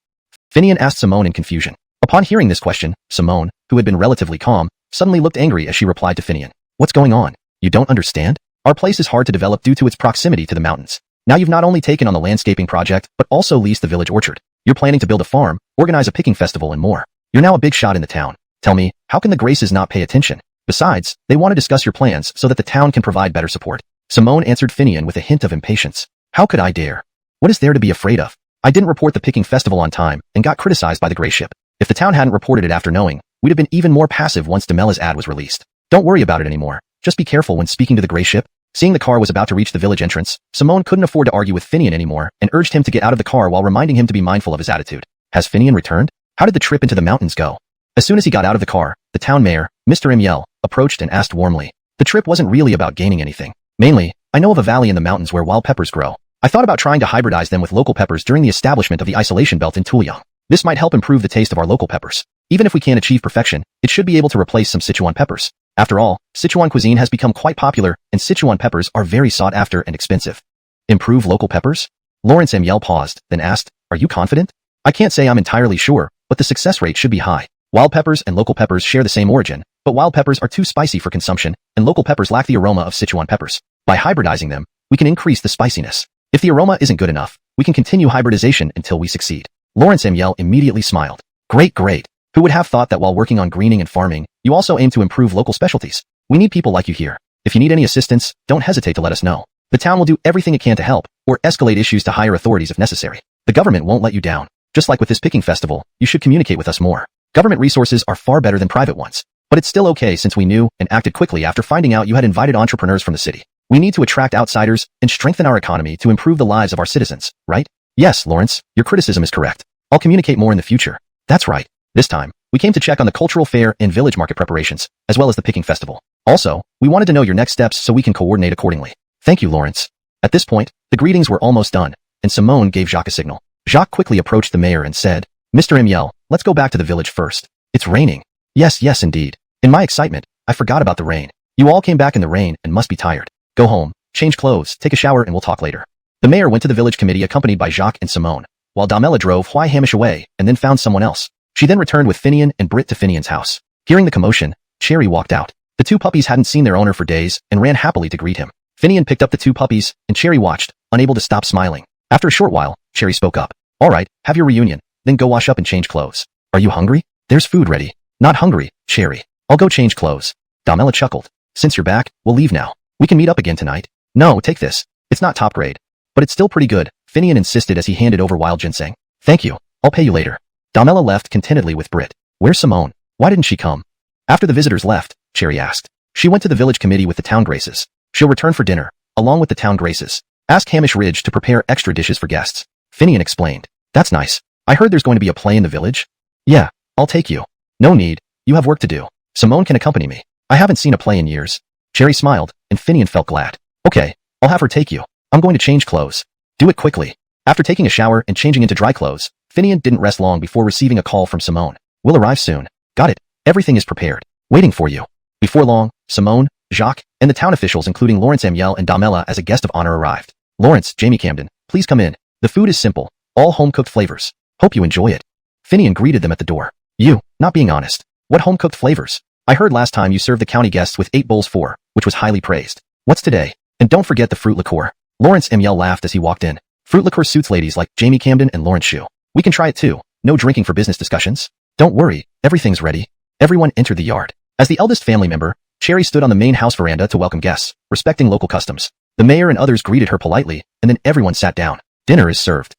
Finian asked Simone in confusion. Upon hearing this question, Simone, who had been relatively calm, suddenly looked angry as she replied to Finian. What's going on? You don't understand? Our place is hard to develop due to its proximity to the mountains. Now you've not only taken on the landscaping project, but also leased the village orchard. You're planning to build a farm, organize a picking festival and more. You're now a big shot in the town. Tell me, how can the Graces not pay attention? Besides, they want to discuss your plans so that the town can provide better support. Simone answered Finian with a hint of impatience. How could I dare? What is there to be afraid of? I didn't report the picking festival on time and got criticized by the Gray Ship. If the town hadn't reported it after knowing, we'd have been even more passive once Damela's ad was released. Don't worry about it anymore. Just be careful when speaking to the Gray Ship. Seeing the car was about to reach the village entrance, Simone couldn't afford to argue with Finian anymore and urged him to get out of the car while reminding him to be mindful of his attitude. Has Finian returned? How did the trip into the mountains go? As soon as he got out of the car, the town mayor, Mr. Miel, approached and asked warmly. The trip wasn't really about gaining anything. Mainly, I know of a valley in the mountains where wild peppers grow. I thought about trying to hybridize them with local peppers during the establishment of the isolation belt in Tuliang. This might help improve the taste of our local peppers. Even if we can't achieve perfection, it should be able to replace some Sichuan peppers. After all, Sichuan cuisine has become quite popular, and Sichuan peppers are very sought after and expensive. Improve local peppers? Lawrence Miel paused, then asked, Are you confident? I can't say I'm entirely sure, but the success rate should be high. Wild peppers and local peppers share the same origin, but wild peppers are too spicy for consumption, and local peppers lack the aroma of Sichuan peppers. By hybridizing them, we can increase the spiciness. If the aroma isn't good enough, we can continue hybridization until we succeed. Lawrence Miel immediately smiled. Great. Who would have thought that while working on greening and farming, you also aim to improve local specialties? We need people like you here. If you need any assistance, don't hesitate to let us know. The town will do everything it can to help, or escalate issues to higher authorities if necessary. The government won't let you down. Just like with this picking festival, you should communicate with us more. Government resources are far better than private ones. But it's still okay since we knew and acted quickly after finding out you had invited entrepreneurs from the city. We need to attract outsiders and strengthen our economy to improve the lives of our citizens, right? Yes, Lawrence, your criticism is correct. I'll communicate more in the future. That's right. This time, we came to check on the cultural fair and village market preparations, as well as the picking festival. Also, we wanted to know your next steps so we can coordinate accordingly. Thank you, Lawrence. At this point, the greetings were almost done, and Simone gave Jacques a signal. Jacques quickly approached the mayor and said, Mr. Miel, let's go back to the village first. It's raining. Yes, indeed. In my excitement, I forgot about the rain. You all came back in the rain and must be tired. Go home, change clothes, take a shower, and we'll talk later. The mayor went to the village committee accompanied by Jacques and Simone, while Damela drove Huai Hamish away and then found someone else. She then returned with Finian and Britt to Finian's house. Hearing the commotion, Cherry walked out. The two puppies hadn't seen their owner for days and ran happily to greet him. Finian picked up the two puppies, and Cherry watched, unable to stop smiling. After a short while, Cherry spoke up. All right, have your reunion, then go wash up and change clothes. Are you hungry? There's food ready. Not hungry, Cherry. I'll go change clothes. Damela chuckled. Since you're back, we'll leave now. We can meet up again tonight. No, take this. It's not top grade. But it's still pretty good, Finian insisted as he handed over wild ginseng. Thank you. I'll pay you later. Damela left contentedly with Britt. Where's Simone? Why didn't she come? After the visitors left, Cherry asked. She went to the village committee with the town graces. She'll return for dinner, along with the town graces. Ask Hamish Ridge to prepare extra dishes for guests. Finian explained. That's nice. I heard there's going to be a play in the village. Yeah, I'll take you. No need. You have work to do. Simone can accompany me. I haven't seen a play in years. Cherry smiled, and Finian felt glad. Okay, I'll have her take you. I'm going to change clothes. Do it quickly. After taking a shower and changing into dry clothes, Finian didn't rest long before receiving a call from Simone. We'll arrive soon. Got it. Everything is prepared. Waiting for you. Before long, Simone, Jacques, and the town officials including Lawrence Amiel and Damela as a guest of honor arrived. Lawrence, Jamie Camden, please come in. The food is simple, all home-cooked flavors. Hope you enjoy it. Finian greeted them at the door. You, not being honest. What home-cooked flavors? I heard last time you served the county guests with 8 bowls for, which was highly praised. What's today? And don't forget the fruit liqueur. Lawrence Amiel laughed as he walked in. Fruit liqueur suits ladies like Jamie Camden and Lawrence Shue. We can try it too. No drinking for business discussions. Don't worry, everything's ready. Everyone entered the yard. As the eldest family member, Cherry stood on the main house veranda to welcome guests, respecting local customs. The mayor and others greeted her politely, and then everyone sat down. Dinner is served.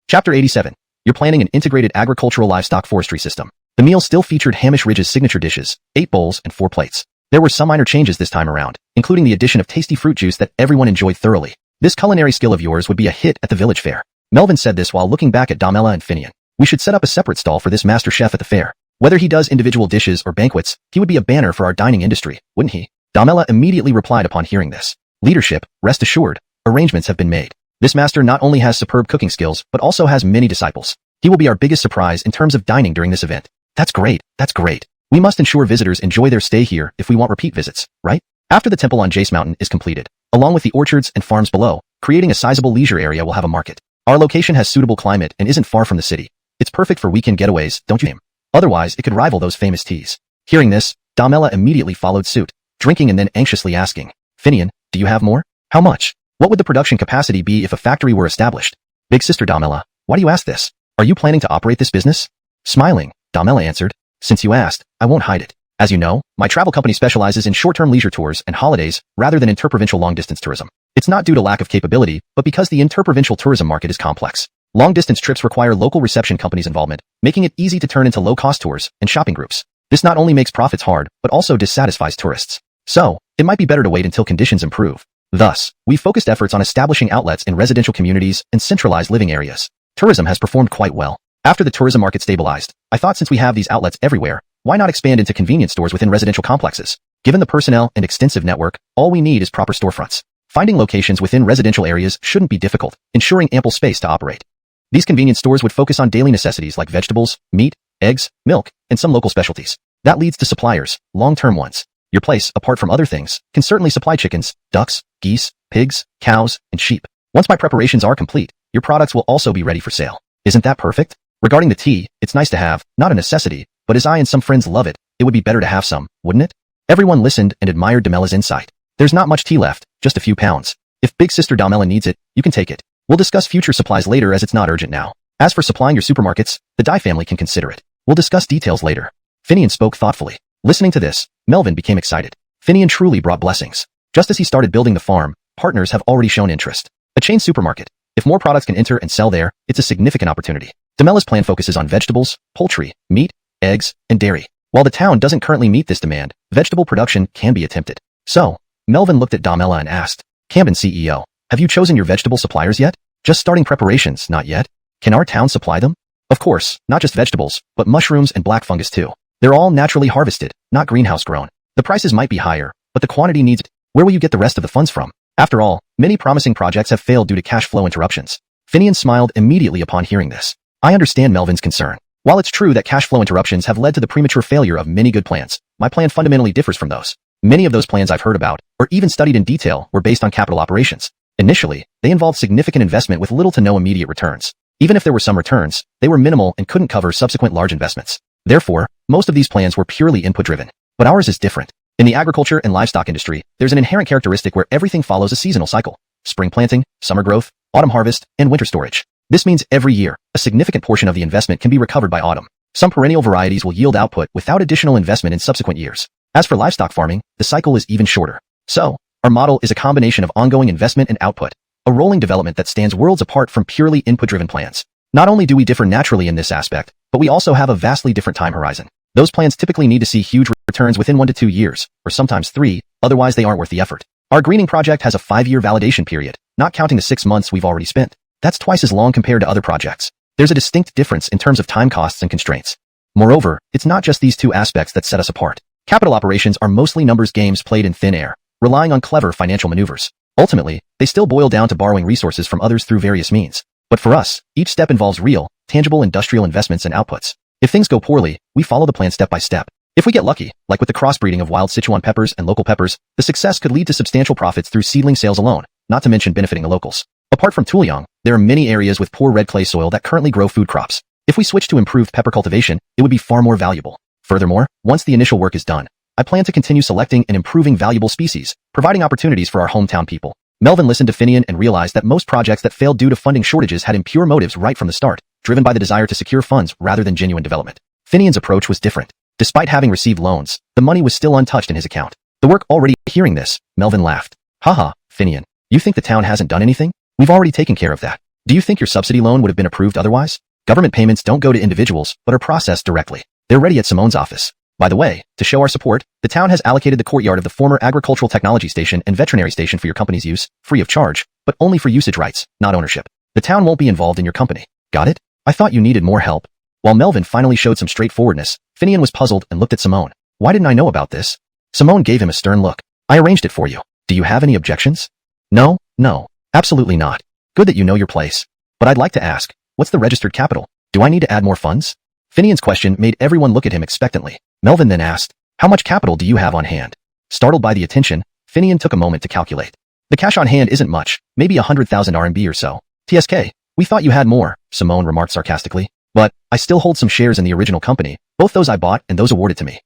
Chapter 87. You're planning an integrated agricultural livestock forestry system. The meal still featured Hamish Ridge's signature dishes, 8 bowls and 4 plates. There were some minor changes this time around, including the addition of tasty fruit juice that everyone enjoyed thoroughly. This culinary skill of yours would be a hit at the village fair. Melvin said this while looking back at Damela and Finian. We should set up a separate stall for this master chef at the fair. Whether he does individual dishes or banquets, he would be a banner for our dining industry, wouldn't he? Damela immediately replied upon hearing this. Leadership, rest assured, arrangements have been made. This master not only has superb cooking skills, but also has many disciples. He will be our biggest surprise in terms of dining during this event. That's great, that's great. We must ensure visitors enjoy their stay here if we want repeat visits, right? After the temple on Jace Mountain is completed, along with the orchards and farms below, creating a sizable leisure area will have a market. Our location has suitable climate and isn't far from the city. It's perfect for weekend getaways, don't you think? Otherwise, it could rival those famous teas. Hearing this, Damela immediately followed suit, drinking and then anxiously asking, Finian, do you have more? How much? What would the production capacity be if a factory were established? Big sister Damela, why do you ask this? Are you planning to operate this business? Smiling, Damela answered, since you asked, I won't hide it. As you know, my travel company specializes in short-term leisure tours and holidays rather than interprovincial long-distance tourism. It's not due to lack of capability, but because the interprovincial tourism market is complex. Long-distance trips require local reception companies' involvement, making it easy to turn into low-cost tours and shopping groups. This not only makes profits hard, but also dissatisfies tourists. So, it might be better to wait until conditions improve. Thus, we've focused efforts on establishing outlets in residential communities and centralized living areas. Tourism has performed quite well. After the tourism market stabilized, I thought since we have these outlets everywhere, why not expand into convenience stores within residential complexes? Given the personnel and extensive network, all we need is proper storefronts. Finding locations within residential areas shouldn't be difficult, ensuring ample space to operate. These convenience stores would focus on daily necessities like vegetables, meat, eggs, milk, and some local specialties. That leads to suppliers, long-term ones. Your place, apart from other things, can certainly supply chickens, ducks, geese, pigs, cows, and sheep. Once my preparations are complete, your products will also be ready for sale. Isn't that perfect? Regarding the tea, it's nice to have, not a necessity, but as I and some friends love it, it would be better to have some, wouldn't it? Everyone listened and admired Damela's insight. There's not much tea left, just a few pounds. If big sister Damela needs it, you can take it. We'll discuss future supplies later as it's not urgent now. As for supplying your supermarkets, the Dye family can consider it. We'll discuss details later. Finian spoke thoughtfully. Listening to this, Melvin became excited. Finian truly brought blessings. Just as he started building the farm, partners have already shown interest. A chain supermarket. If more products can enter and sell there, it's a significant opportunity. Damela's plan focuses on vegetables, poultry, meat, eggs, and dairy. While the town doesn't currently meet this demand, vegetable production can be attempted. So, Melvin looked at Damela and asked, Camden CEO, have you chosen your vegetable suppliers yet? Just starting preparations, not yet. Can our town supply them? Of course, not just vegetables, but mushrooms and black fungus too. They're all naturally harvested, not greenhouse grown. The prices might be higher, but the quantity needs it. Where will you get the rest of the funds from? After all, many promising projects have failed due to cash flow interruptions. Finian smiled immediately upon hearing this. I understand Melvin's concern. While it's true that cash flow interruptions have led to the premature failure of many good plans, my plan fundamentally differs from those. Many of those plans I've heard about, or even studied in detail, were based on capital operations. Initially, they involved significant investment with little to no immediate returns. Even if there were some returns, they were minimal and couldn't cover subsequent large investments. Therefore, most of these plans were purely input-driven. But ours is different. In the agriculture and livestock industry, there's an inherent characteristic where everything follows a seasonal cycle. Spring planting, summer growth, autumn harvest, and winter storage. This means every year, a significant portion of the investment can be recovered by autumn. Some perennial varieties will yield output without additional investment in subsequent years. As for livestock farming, the cycle is even shorter. So, our model is a combination of ongoing investment and output, a rolling development that stands worlds apart from purely input-driven plans. Not only do we differ naturally in this aspect, but we also have a vastly different time horizon. Those plans typically need to see huge returns within 1 to 2 years, or sometimes 3, otherwise they aren't worth the effort. Our greening project has a 5-year validation period, not counting the 6 months we've already spent. That's twice as long compared to other projects. There's a distinct difference in terms of time costs and constraints. Moreover, it's not just these two aspects that set us apart. Capital operations are mostly numbers games played in thin air, relying on clever financial maneuvers. Ultimately, they still boil down to borrowing resources from others through various means. But for us, each step involves real, tangible industrial investments and outputs. If things go poorly, we follow the plan step by step. If we get lucky, like with the crossbreeding of wild Sichuan peppers and local peppers, the success could lead to substantial profits through seedling sales alone, not to mention benefiting the locals. Apart from Tuliang, there are many areas with poor red clay soil that currently grow food crops. If we switch to improved pepper cultivation, it would be far more valuable. Furthermore, once the initial work is done, I plan to continue selecting and improving valuable species, providing opportunities for our hometown people. Melvin listened to Finian and realized that most projects that failed due to funding shortages had impure motives right from the start, driven by the desire to secure funds rather than genuine development. Finian's approach was different. Despite having received loans, the money was still untouched in his account. The work already hearing this, Melvin laughed. Haha, Finian, you think the town hasn't done anything? We've already taken care of that. Do you think your subsidy loan would have been approved otherwise? Government payments don't go to individuals, but are processed directly. They're ready at Simone's office. By the way, to show our support, the town has allocated the courtyard of the former agricultural technology station and veterinary station for your company's use, free of charge, but only for usage rights, not ownership. The town won't be involved in your company. Got it? I thought you needed more help. While Melvin finally showed some straightforwardness, Finian was puzzled and looked at Simone. Why didn't I know about this? Simone gave him a stern look. I arranged it for you. Do you have any objections? No, absolutely not. Good that you know your place. But I'd like to ask, what's the registered capital? Do I need to add more funds? Finian's question made everyone look at him expectantly. Melvin then asked, how much capital do you have on hand? Startled by the attention, Finian took a moment to calculate. The cash on hand isn't much, maybe 100,000 RMB or so. TSK, we thought you had more, Simone remarked sarcastically. But I still hold some shares in the original company, both those I bought and those awarded to me.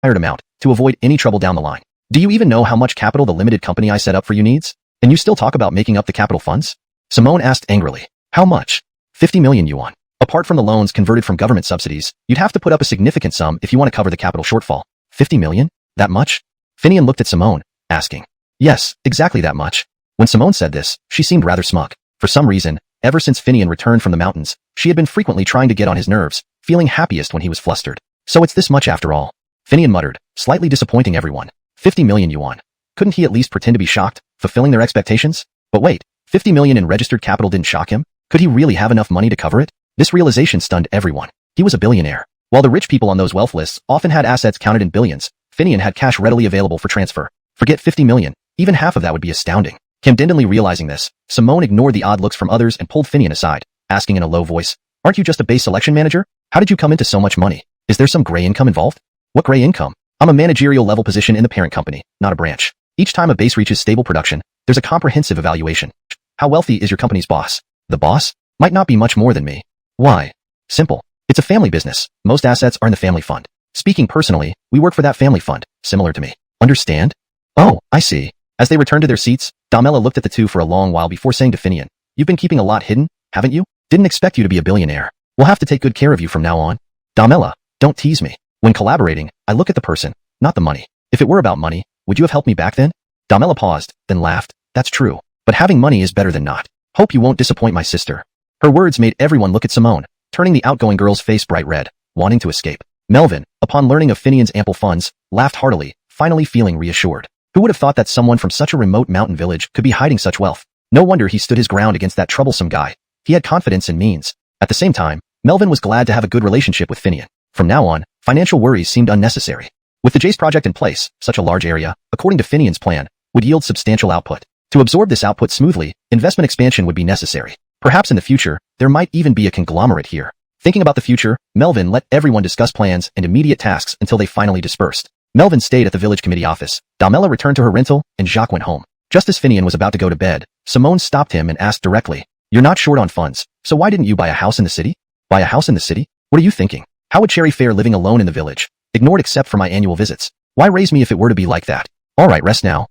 Amount, to avoid any trouble down the line. Do you even know how much capital the limited company I set up for you needs? And you still talk about making up the capital funds? Simone asked angrily. How much? 50 million yuan. Apart from the loans converted from government subsidies, you'd have to put up a significant sum if you want to cover the capital shortfall. 50 million? That much? Finian looked at Simone, asking. Yes, exactly that much. When Simone said this, she seemed rather smug. For some reason, ever since Finian returned from the mountains, she had been frequently trying to get on his nerves, feeling happiest when he was flustered. So it's this much after all. Finian muttered, slightly disappointing everyone. 50 million yuan. Couldn't he at least pretend to be shocked, fulfilling their expectations? But wait, 50 million in registered capital didn't shock him? Could he really have enough money to cover it? This realization stunned everyone. He was a billionaire. While the rich people on those wealth lists often had assets counted in billions, Finian had cash readily available for transfer. Forget 50 million, even half of that would be astounding. Condemnedly realizing this, Simone ignored the odd looks from others and pulled Finian aside, asking in a low voice, aren't you just a base selection manager? How did you come into so much money? Is there some gray income involved? What gray income? I'm a managerial level position in the parent company, not a branch. Each time a base reaches stable production, there's a comprehensive evaluation. How wealthy is your company's boss? The boss? Might not be much more than me. Why? Simple. It's a family business. Most assets are in the family fund. Speaking personally, we work for that family fund, similar to me. Understand? Oh, I see. As they returned to their seats, Damela looked at the two for a long while before saying to Finian, you've been keeping a lot hidden, haven't you? Didn't expect you to be a billionaire. We'll have to take good care of you from now on. Damela, don't tease me. When collaborating, I look at the person, not the money. If it were about money, would you have helped me back then? Damela paused, then laughed. That's true. But having money is better than not. Hope you won't disappoint my sister. Her words made everyone look at Simone, turning the outgoing girl's face bright red, wanting to escape. Melvin, upon learning of Finian's ample funds, laughed heartily, finally feeling reassured. Who would have thought that someone from such a remote mountain village could be hiding such wealth? No wonder he stood his ground against that troublesome guy. He had confidence in means. At the same time, Melvin was glad to have a good relationship with Finian. From now on, financial worries seemed unnecessary. With the Jace project in place, such a large area, according to Finian's plan, would yield substantial output. To absorb this output smoothly, investment expansion would be necessary. Perhaps in the future, there might even be a conglomerate here. Thinking about the future, Melvin let everyone discuss plans and immediate tasks until they finally dispersed. Melvin stayed at the village committee office. Damela returned to her rental, and Jacques went home. Just as Finian was about to go to bed, Simone stopped him and asked directly, you're not short on funds, so why didn't you buy a house in the city? Buy a house in the city? What are you thinking? How would Cherry fare living alone in the village? Ignored except for my annual visits. Why raise me if it were to be like that? Alright, rest now.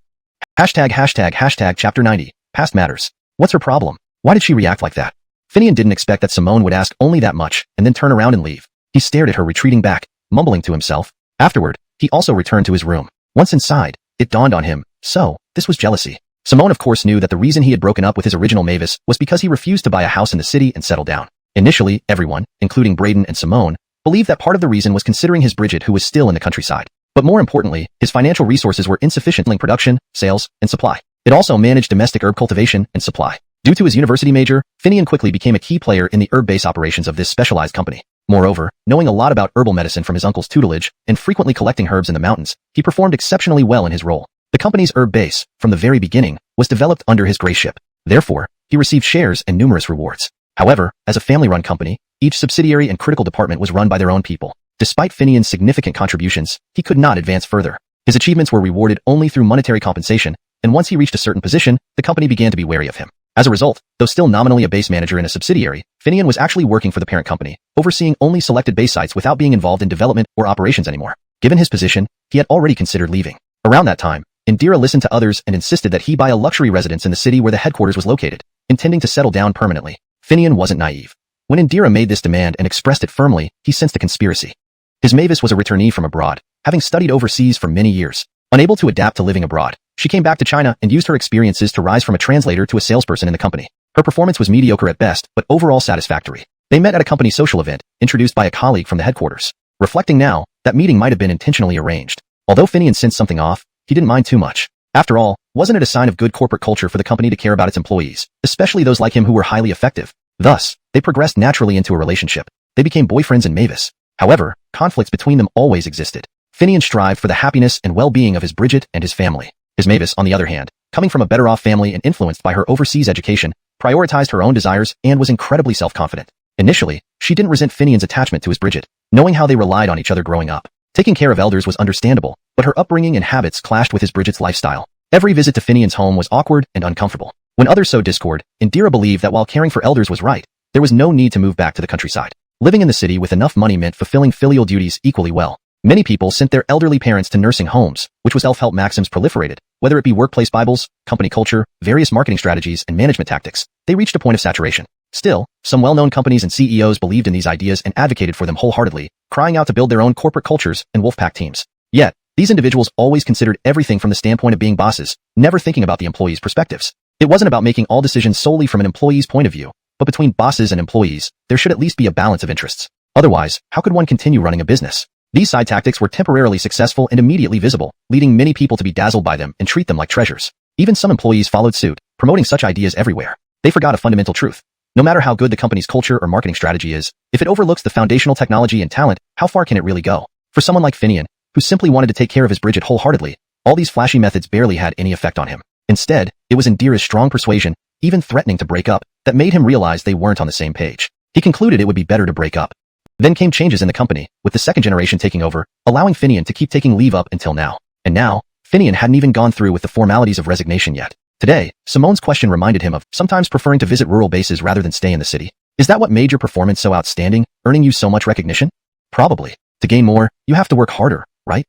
Hashtag chapter 90, past matters. What's her problem? Why did she react like that? Finian didn't expect that Simone would ask only that much and then turn around and leave. He stared at her retreating back, mumbling to himself. Afterward, he also returned to his room. Once inside, it dawned on him, so, this was jealousy. Simone of course knew that the reason he had broken up with his original Mavis was because he refused to buy a house in the city and settle down. Initially, everyone, including Braden and Simone, believed that part of the reason was considering his Bridget who was still in the countryside. But more importantly, his financial resources were insufficient in production, sales, and supply. It also managed domestic herb cultivation and supply. Due to his university major, Finian quickly became a key player in the herb-based operations of this specialized company. Moreover, knowing a lot about herbal medicine from his uncle's tutelage and frequently collecting herbs in the mountains, he performed exceptionally well in his role. The company's herb base, from the very beginning, was developed under his grayship. Therefore, he received shares and numerous rewards. However, as a family-run company, each subsidiary and critical department was run by their own people. Despite Finian's significant contributions, he could not advance further. His achievements were rewarded only through monetary compensation, and once he reached a certain position, the company began to be wary of him. As a result, though still nominally a base manager in a subsidiary, Finian was actually working for the parent company, overseeing only selected base sites without being involved in development or operations anymore. Given his position, he had already considered leaving. Around that time, Indira listened to others and insisted that he buy a luxury residence in the city where the headquarters was located, intending to settle down permanently. Finian wasn't naive. When Indira made this demand and expressed it firmly, he sensed a conspiracy. His Mavis was a returnee from abroad, having studied overseas for many years. Unable to adapt to living abroad, she came back to China and used her experiences to rise from a translator to a salesperson in the company. Her performance was mediocre at best, but overall satisfactory. They met at a company social event, introduced by a colleague from the headquarters. Reflecting now, that meeting might have been intentionally arranged. Although Finian sensed something off, he didn't mind too much. After all, wasn't it a sign of good corporate culture for the company to care about its employees, especially those like him who were highly effective? Thus, they progressed naturally into a relationship. They became boyfriends and Mavis. However, conflicts between them always existed. Finian strived for the happiness and well-being of his Bridget and his family. His Mavis, on the other hand, coming from a better-off family and influenced by her overseas education, prioritized her own desires and was incredibly self-confident. Initially, she didn't resent Finian's attachment to his Bridget, knowing how they relied on each other growing up. Taking care of elders was understandable, but her upbringing and habits clashed with his Bridget's lifestyle. Every visit to Finian's home was awkward and uncomfortable. When others sowed discord, Indira believed that while caring for elders was right, there was no need to move back to the countryside. Living in the city with enough money meant fulfilling filial duties equally well. Many people sent their elderly parents to nursing homes, which was self-help maxims proliferated, whether it be workplace Bibles, company culture, various marketing strategies, and management tactics. They reached a point of saturation. Still, some well-known companies and CEOs believed in these ideas and advocated for them wholeheartedly, crying out to build their own corporate cultures and wolfpack teams. Yet, these individuals always considered everything from the standpoint of being bosses, never thinking about the employees' perspectives. It wasn't about making all decisions solely from an employee's point of view, but between bosses and employees, there should at least be a balance of interests. Otherwise, how could one continue running a business? These side tactics were temporarily successful and immediately visible, leading many people to be dazzled by them and treat them like treasures. Even some employees followed suit, promoting such ideas everywhere. They forgot a fundamental truth. No matter how good the company's culture or marketing strategy is, if it overlooks the foundational technology and talent, how far can it really go? For someone like Finian, who simply wanted to take care of his Bridget wholeheartedly, all these flashy methods barely had any effect on him. Instead, it was Indira's strong persuasion, even threatening to break up, that made him realize they weren't on the same page. He concluded it would be better to break up. Then came changes in the company, with the second generation taking over, allowing Finian to keep taking leave up until now. And now, Finian hadn't even gone through with the formalities of resignation yet. Today, Simone's question reminded him of sometimes preferring to visit rural bases rather than stay in the city. Is that what made your performance so outstanding, earning you so much recognition? Probably. To gain more, you have to work harder, right?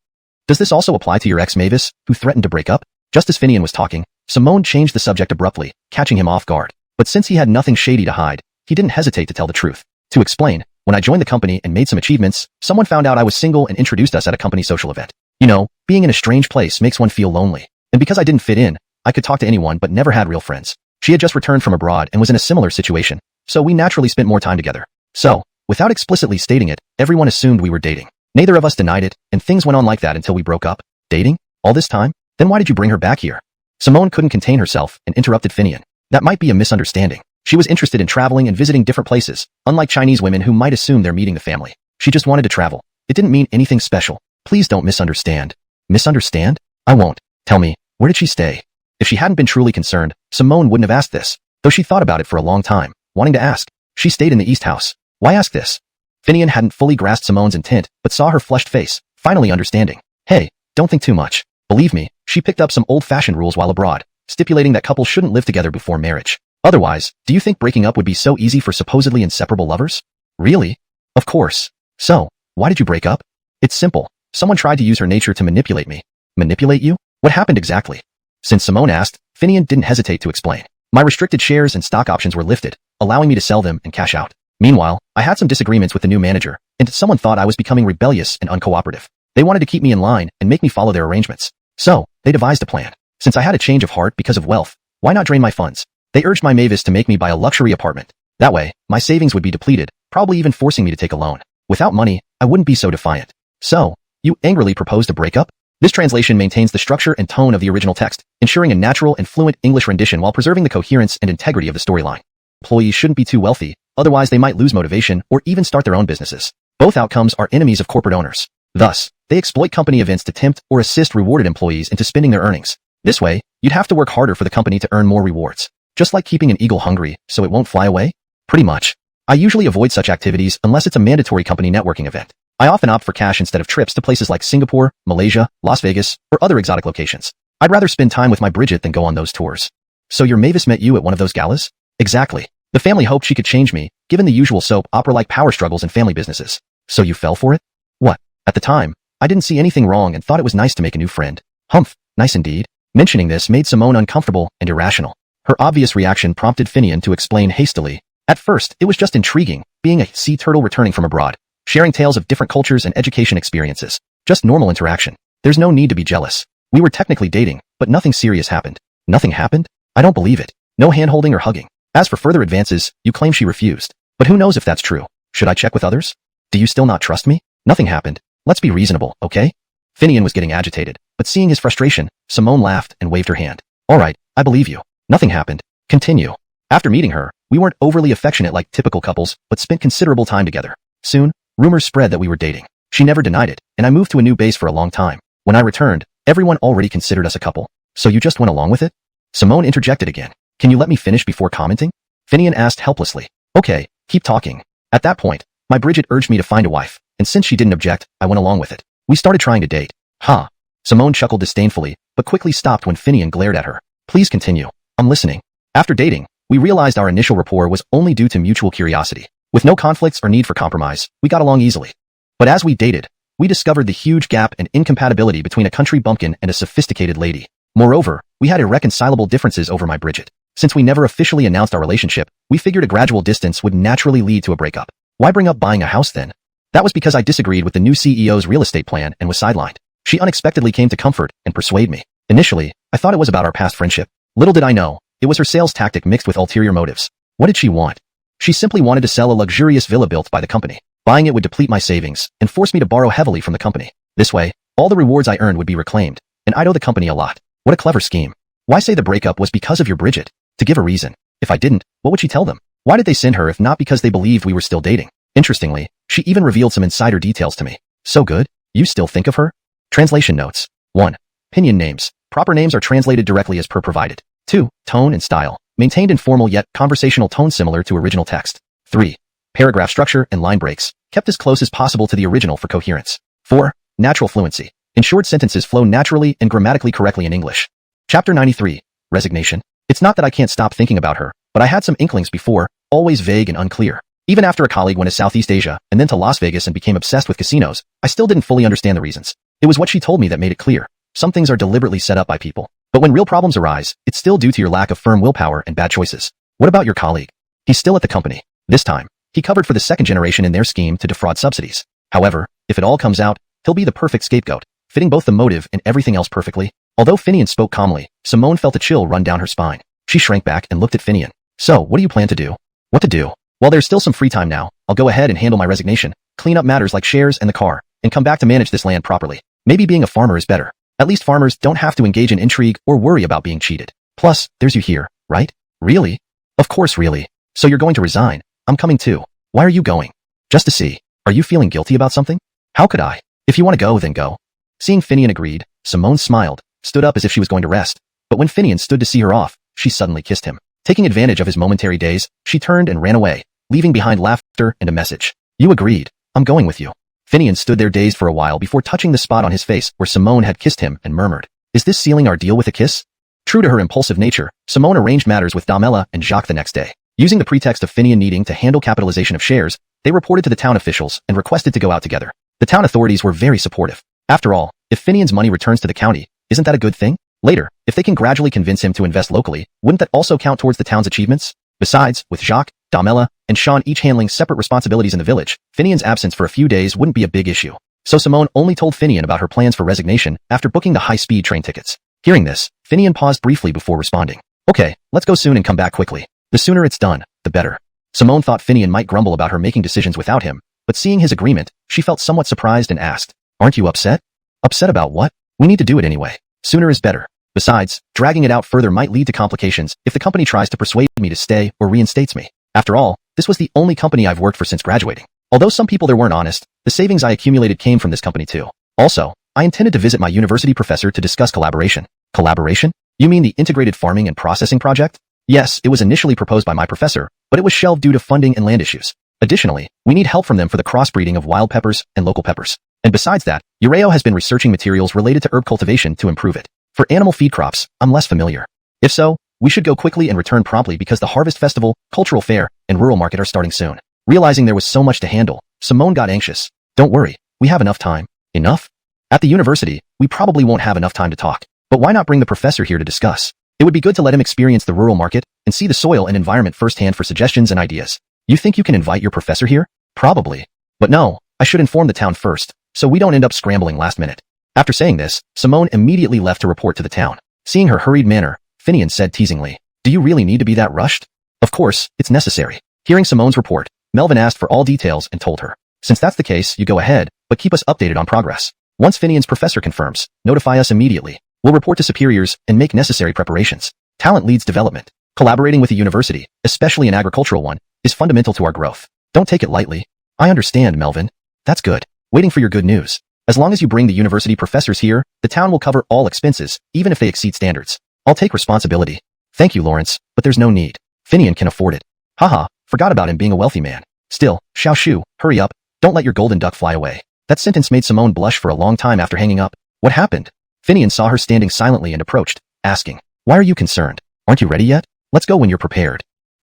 Does this also apply to your ex Mavis, who threatened to break up? Just as Finian was talking, Simone changed the subject abruptly, catching him off guard. But since he had nothing shady to hide, he didn't hesitate to tell the truth. To explain, when I joined the company and made some achievements, someone found out I was single and introduced us at a company social event. You know, being in a strange place makes one feel lonely. And because I didn't fit in, I could talk to anyone but never had real friends. She had just returned from abroad and was in a similar situation, so we naturally spent more time together. So, without explicitly stating it, everyone assumed we were dating. Neither of us denied it, and things went on like that until we broke up. Dating? All this time? Then why did you bring her back here? Simone couldn't contain herself and interrupted Finian. That might be a misunderstanding. She was interested in traveling and visiting different places, unlike Chinese women who might assume they're meeting the family. She just wanted to travel. It didn't mean anything special. Please don't misunderstand. Misunderstand? I won't. Tell me, where did she stay? If she hadn't been truly concerned, Simone wouldn't have asked this, though she thought about it for a long time, wanting to ask. She stayed in the East House. Why ask this? Finian hadn't fully grasped Simone's intent, but saw her flushed face, finally understanding. Hey, don't think too much. Believe me, she picked up some old-fashioned rules while abroad, stipulating that couples shouldn't live together before marriage. Otherwise, do you think breaking up would be so easy for supposedly inseparable lovers? Really? Of course. So, why did you break up? It's simple. Someone tried to use her nature to manipulate me. Manipulate you? What happened exactly? Since Simone asked, Finian didn't hesitate to explain. My restricted shares and stock options were lifted, allowing me to sell them and cash out. Meanwhile, I had some disagreements with the new manager, and someone thought I was becoming rebellious and uncooperative. They wanted to keep me in line and make me follow their arrangements. So, they devised a plan. Since I had a change of heart because of wealth, why not drain my funds? They urged my Mavis to make me buy a luxury apartment. That way, my savings would be depleted, probably even forcing me to take a loan. Without money, I wouldn't be so defiant. So, you angrily proposed a breakup? This translation maintains the structure and tone of the original text, ensuring a natural and fluent English rendition while preserving the coherence and integrity of the storyline. Employees shouldn't be too wealthy, otherwise they might lose motivation or even start their own businesses. Both outcomes are enemies of corporate owners. Thus, they exploit company events to tempt or assist rewarded employees into spending their earnings. This way, you'd have to work harder for the company to earn more rewards. Just like keeping an eagle hungry so it won't fly away. Pretty much. I usually avoid such activities unless it's a mandatory company networking event. I often opt for cash instead of trips to places like Singapore, Malaysia, Las Vegas, or other exotic locations. I'd rather spend time with my Bridget than go on those tours. So your Mavis met you at one of those galas? Exactly. The family hoped she could change me, given the usual soap opera-like power struggles in family businesses. So you fell for it? What? At the time, I didn't see anything wrong and thought it was nice to make a new friend. Humph, nice indeed. Mentioning this made Simone uncomfortable and irrational. Her obvious reaction prompted Finian to explain hastily. At first, it was just intriguing, being a sea turtle returning from abroad, sharing tales of different cultures and education experiences. Just normal interaction. There's no need to be jealous. We were technically dating, but nothing serious happened. Nothing happened? I don't believe it. No hand-holding or hugging. As for further advances, you claim she refused. But who knows if that's true? Should I check with others? Do you still not trust me? Nothing happened. Let's be reasonable, okay? Finian was getting agitated, but seeing his frustration, Simone laughed and waved her hand. All right, I believe you. Nothing happened. Continue. After meeting her, we weren't overly affectionate like typical couples, but spent considerable time together. Soon, rumors spread that we were dating. She never denied it, and I moved to a new base for a long time. When I returned, everyone already considered us a couple. So you just went along with it? Simone interjected again. Can you let me finish before commenting? Finian asked helplessly. Okay, keep talking. At that point, my Bridget urged me to find a wife, and since she didn't object, I went along with it. We started trying to date. Huh. Simone chuckled disdainfully, but quickly stopped when Finian glared at her. Please continue. I'm listening. After dating, we realized our initial rapport was only due to mutual curiosity. With no conflicts or need for compromise, we got along easily. But as we dated, we discovered the huge gap and incompatibility between a country bumpkin and a sophisticated lady. Moreover, we had irreconcilable differences over my Bridget. Since we never officially announced our relationship, we figured a gradual distance would naturally lead to a breakup. Why bring up buying a house then? That was because I disagreed with the new CEO's real estate plan and was sidelined. She unexpectedly came to comfort and persuade me. Initially, I thought it was about our past friendship. Little did I know, it was her sales tactic mixed with ulterior motives. What did she want? She simply wanted to sell a luxurious villa built by the company. Buying it would deplete my savings and force me to borrow heavily from the company. This way, all the rewards I earned would be reclaimed, and I'd owe the company a lot. What a clever scheme. Why say the breakup was because of your Bridget? To give a reason. If I didn't, what would she tell them? Why did they send her if not because they believed we were still dating? Interestingly, she even revealed some insider details to me. So good? You still think of her? Translation notes. 1. Opinion names. Proper names are translated directly as per provided. 2. Tone and style. Maintained informal yet conversational tone similar to original text. 3. Paragraph structure and line breaks. Kept as close as possible to the original for coherence. 4. Natural fluency. Ensured sentences flow naturally and grammatically correctly in English. Chapter 93. Resignation. It's not that I can't stop thinking about her, but I had some inklings before, always vague and unclear. Even after a colleague went to Southeast Asia and then to Las Vegas and became obsessed with casinos, I still didn't fully understand the reasons. It was what she told me that made it clear. Some things are deliberately set up by people. But when real problems arise, it's still due to your lack of firm willpower and bad choices. What about your colleague? He's still at the company. This time, he covered for the second generation in their scheme to defraud subsidies. However, if it all comes out, he'll be the perfect scapegoat, fitting both the motive and everything else perfectly. Although Finian spoke calmly, Simone felt a chill run down her spine. She shrank back and looked at Finian. So, what do you plan to do? What to do? While there's still some free time now, I'll go ahead and handle my resignation, clean up matters like shares and the car, and come back to manage this land properly. Maybe being a farmer is better. At least farmers don't have to engage in intrigue or worry about being cheated. Plus, there's you here, right? Really? Of course really. So you're going to resign. I'm coming too. Why are you going? Just to see. Are you feeling guilty about something? How could I? If you want to go, then go. Seeing Finian agreed, Simone smiled, stood up as if she was going to rest. But when Finian stood to see her off, she suddenly kissed him. Taking advantage of his momentary daze, she turned and ran away, leaving behind laughter and a message. You agreed. I'm going with you. Finian stood there dazed for a while before touching the spot on his face where Simone had kissed him and murmured, "Is this sealing our deal with a kiss?" True to her impulsive nature, Simone arranged matters with Damela and Jacques the next day. Using the pretext of Finian needing to handle capitalization of shares, they reported to the town officials and requested to go out together. The town authorities were very supportive. After all, if Finian's money returns to the county, isn't that a good thing? Later, if they can gradually convince him to invest locally, wouldn't that also count towards the town's achievements? Besides, with Jacques, Damela, and Sean each handling separate responsibilities in the village, Finian's absence for a few days wouldn't be a big issue. So Simone only told Finian about her plans for resignation after booking the high-speed train tickets. Hearing this, Finian paused briefly before responding. Okay, let's go soon and come back quickly. The sooner it's done, the better. Simone thought Finian might grumble about her making decisions without him, but seeing his agreement, she felt somewhat surprised and asked, Aren't you upset? Upset about what? We need to do it anyway. Sooner is better. Besides, dragging it out further might lead to complications if the company tries to persuade me to stay or reinstates me. After all, this was the only company I've worked for since graduating. Although some people there weren't honest, the savings I accumulated came from this company too. Also, I intended to visit my university professor to discuss collaboration. Collaboration? You mean the integrated farming and processing project? Yes, it was initially proposed by my professor, but it was shelved due to funding and land issues. Additionally, we need help from them for the crossbreeding of wild peppers and local peppers. And besides that, Ureo has been researching materials related to herb cultivation to improve it. For animal feed crops, I'm less familiar. If so, we should go quickly and return promptly because the harvest festival, cultural fair, and rural market are starting soon. Realizing there was so much to handle, Simone got anxious. Don't worry, we have enough time. Enough? At the university, we probably won't have enough time to talk. But why not bring the professor here to discuss? It would be good to let him experience the rural market and see the soil and environment firsthand for suggestions and ideas. You think you can invite your professor here? Probably. But no, I should inform the town first, so we don't end up scrambling last minute. After saying this, Simone immediately left to report to the town. Seeing her hurried manner, Finian said teasingly, "Do you really need to be that rushed?" Of course, it's necessary. Hearing Simone's report, Melvin asked for all details and told her, "Since that's the case, you go ahead, but keep us updated on progress. Once Finian's professor confirms, notify us immediately. We'll report to superiors and make necessary preparations. Talent leads development. Collaborating with a university, especially an agricultural one, is fundamental to our growth. Don't take it lightly." "I understand, Melvin. That's good. Waiting for your good news. As long as you bring the university professors here, the town will cover all expenses, even if they exceed standards. I'll take responsibility." "Thank you, Lawrence, but there's no need. Finian can afford it." "Haha, forgot about him being a wealthy man. Still, Xiao Shu, hurry up. Don't let your golden duck fly away." That sentence made Simone blush for a long time after hanging up. What happened? Finian saw her standing silently and approached, asking, "Why are you concerned? Aren't you ready yet? Let's go when you're prepared."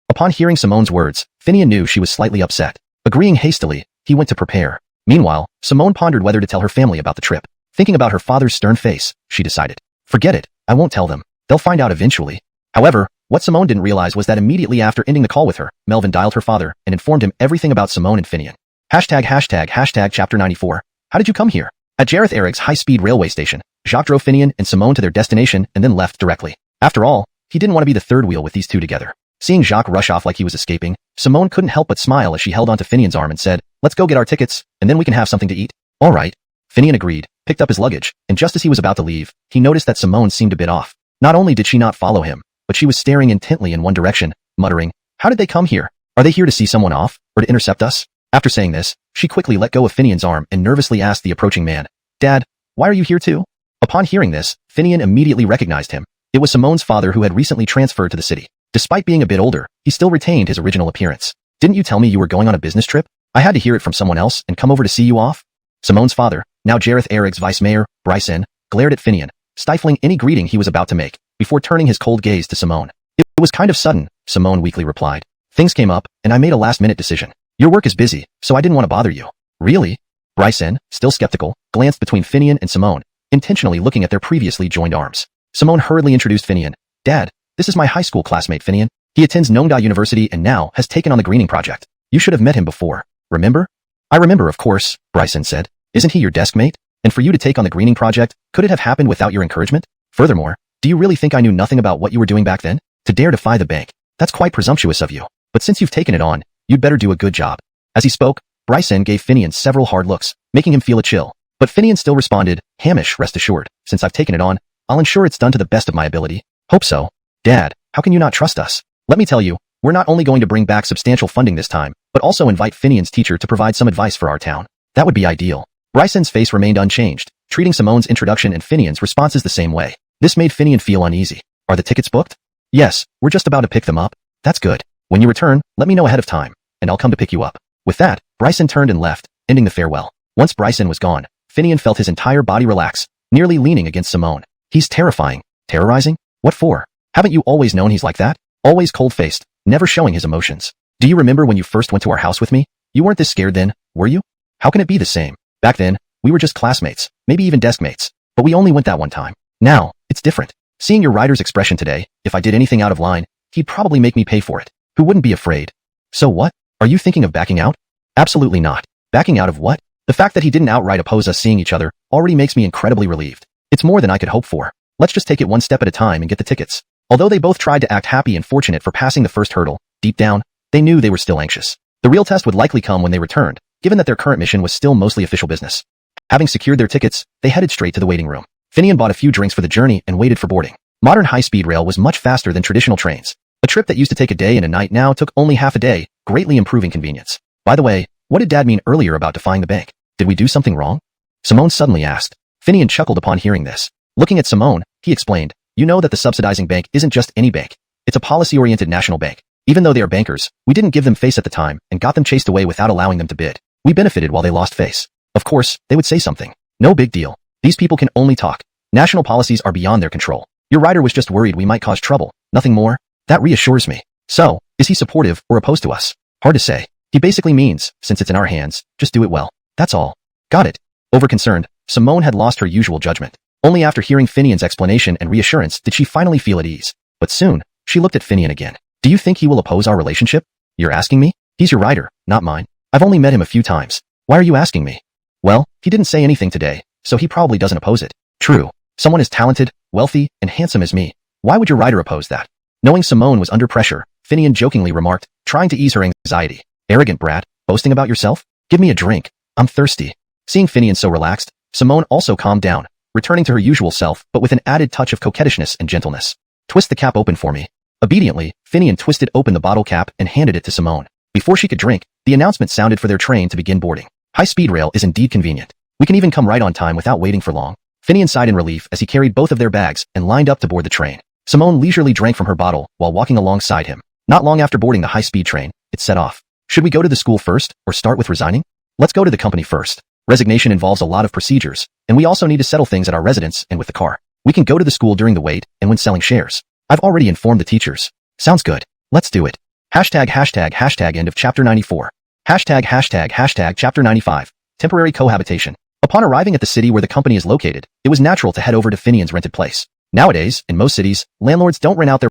Upon hearing Simone's words, Finian knew she was slightly upset. Agreeing hastily, he went to prepare. Meanwhile, Simone pondered whether to tell her family about the trip. Thinking about her father's stern face, she decided, "Forget it, I won't tell them. They'll find out eventually." However, what Simone didn't realize was that immediately after ending the call with her, Melvin dialed her father and informed him everything about Simone and Finian. ####Hashtag Chapter 94. How did you come here? At Jareth Eric's high-speed railway station, Jacques drove Finian and Simone to their destination and then left directly. After all, he didn't want to be the third wheel with these two together. Seeing Jacques rush off like he was escaping, Simone couldn't help but smile as she held onto Finian's arm and said, "Let's go get our tickets, and then we can have something to eat." "All right." Finian agreed, picked up his luggage, and just as he was about to leave, he noticed that Simone seemed a bit off. Not only did she not follow him, but she was staring intently in one direction, muttering, "How did they come here? Are they here to see someone off, or to intercept us?" After saying this, she quickly let go of Finian's arm and nervously asked the approaching man, "Dad, why are you here too?" Upon hearing this, Finian immediately recognized him. It was Simone's father who had recently transferred to the city. Despite being a bit older, he still retained his original appearance. "Didn't you tell me you were going on a business trip? I had to hear it from someone else and come over to see you off." Simone's father, now Jareth Eric's vice mayor, Bryson, glared at Finian, stifling any greeting he was about to make, before turning his cold gaze to Simone. "It was kind of sudden," Simone weakly replied. "Things came up, and I made a last-minute decision. Your work is busy, so I didn't want to bother you." "Really?" Bryson, still skeptical, glanced between Finian and Simone, intentionally looking at their previously joined arms. Simone hurriedly introduced Finian. "Dad, this is my high school classmate Finian. He attends Nongda University and now has taken on the greening project. You should have met him before. Remember?" "I remember, of course," Bryson said. "Isn't he your desk mate? And for you to take on the greening project, could it have happened without your encouragement? Furthermore, do you really think I knew nothing about what you were doing back then? To dare defy the bank, that's quite presumptuous of you. But since you've taken it on, you'd better do a good job." As he spoke, Bryson gave Finian several hard looks, making him feel a chill. But Finian still responded, "Hamish, rest assured, since I've taken it on, I'll ensure it's done to the best of my ability." "Hope so." "Dad, how can you not trust us? Let me tell you, we're not only going to bring back substantial funding this time, but also invite Finian's teacher to provide some advice for our town. That would be ideal." Bryson's face remained unchanged, treating Simone's introduction and Finian's responses the same way. This made Finian feel uneasy. "Are the tickets booked?" "Yes, we're just about to pick them up." "That's good. When you return, let me know ahead of time, and I'll come to pick you up." With that, Bryson turned and left, ending the farewell. Once Bryson was gone, Finian felt his entire body relax, nearly leaning against Simone. "He's terrifying. Terrorizing? What for? Haven't you always known he's like that? Always cold-faced, never showing his emotions. Do you remember when you first went to our house with me? You weren't this scared then, were you? How can it be the same? Back then, we were just classmates, maybe even desk mates, but we only went that one time. Now, it's different. Seeing your rider's expression today, if I did anything out of line, he'd probably make me pay for it. Who wouldn't be afraid?" "So what? Are you thinking of backing out?" "Absolutely not. Backing out of what? The fact that he didn't outright oppose us seeing each other already makes me incredibly relieved. It's more than I could hope for. Let's just take it one step at a time and get the tickets." Although they both tried to act happy and fortunate for passing the first hurdle, deep down, they knew they were still anxious. The real test would likely come when they returned, given that their current mission was still mostly official business. Having secured their tickets, they headed straight to the waiting room. Finian bought a few drinks for the journey and waited for boarding. Modern high-speed rail was much faster than traditional trains. A trip that used to take a day and a night now took only half a day, greatly improving convenience. "By the way, what did Dad mean earlier about defying the bank? Did we do something wrong?" Simone suddenly asked. Finian chuckled upon hearing this. Looking at Simone, he explained, "You know that the subsidizing bank isn't just any bank. It's a policy-oriented national bank. Even though they are bankers, we didn't give them face at the time and got them chased away without allowing them to bid. We benefited while they lost face. Of course, they would say something. No big deal. These people can only talk. National policies are beyond their control. Your writer was just worried we might cause trouble. Nothing more. That reassures me. So, is he supportive or opposed to us? Hard to say. He basically means, since it's in our hands, just do it well. That's all. Got it. Overconcerned, Simone had lost her usual judgment. Only after hearing Finian's explanation and reassurance did she finally feel at ease. But soon, she looked at Finian again. Do you think he will oppose our relationship? You're asking me? He's your writer, not mine. I've only met him a few times. Why are you asking me? Well, he didn't say anything today, so he probably doesn't oppose it. True. Someone as talented, wealthy, and handsome as me. Why would your writer oppose that? Knowing Simone was under pressure, Finian jokingly remarked, trying to ease her anxiety. Arrogant brat, boasting about yourself? Give me a drink. I'm thirsty. Seeing Finian so relaxed, Simone also calmed down, returning to her usual self but with an added touch of coquettishness and gentleness. Twist the cap open for me. Obediently, Finian twisted open the bottle cap and handed it to Simone. Before she could drink, the announcement sounded for their train to begin boarding. High-speed rail is indeed convenient. We can even come right on time without waiting for long. Finian sighed in relief as he carried both of their bags and lined up to board the train. Simone leisurely drank from her bottle while walking alongside him. Not long after boarding the high-speed train, it set off. Should we go to the school first or start with resigning? Let's go to the company first. Resignation involves a lot of procedures, and we also need to settle things at our residence and with the car. We can go to the school during the wait and when selling shares. I've already informed the teachers. Sounds good. Let's do it. ##### end of chapter 94. #### chapter 95. Temporary cohabitation. Upon arriving at the city where the company is located, it was natural to head over to Finian's rented place. Nowadays, in most cities, landlords don't rent out their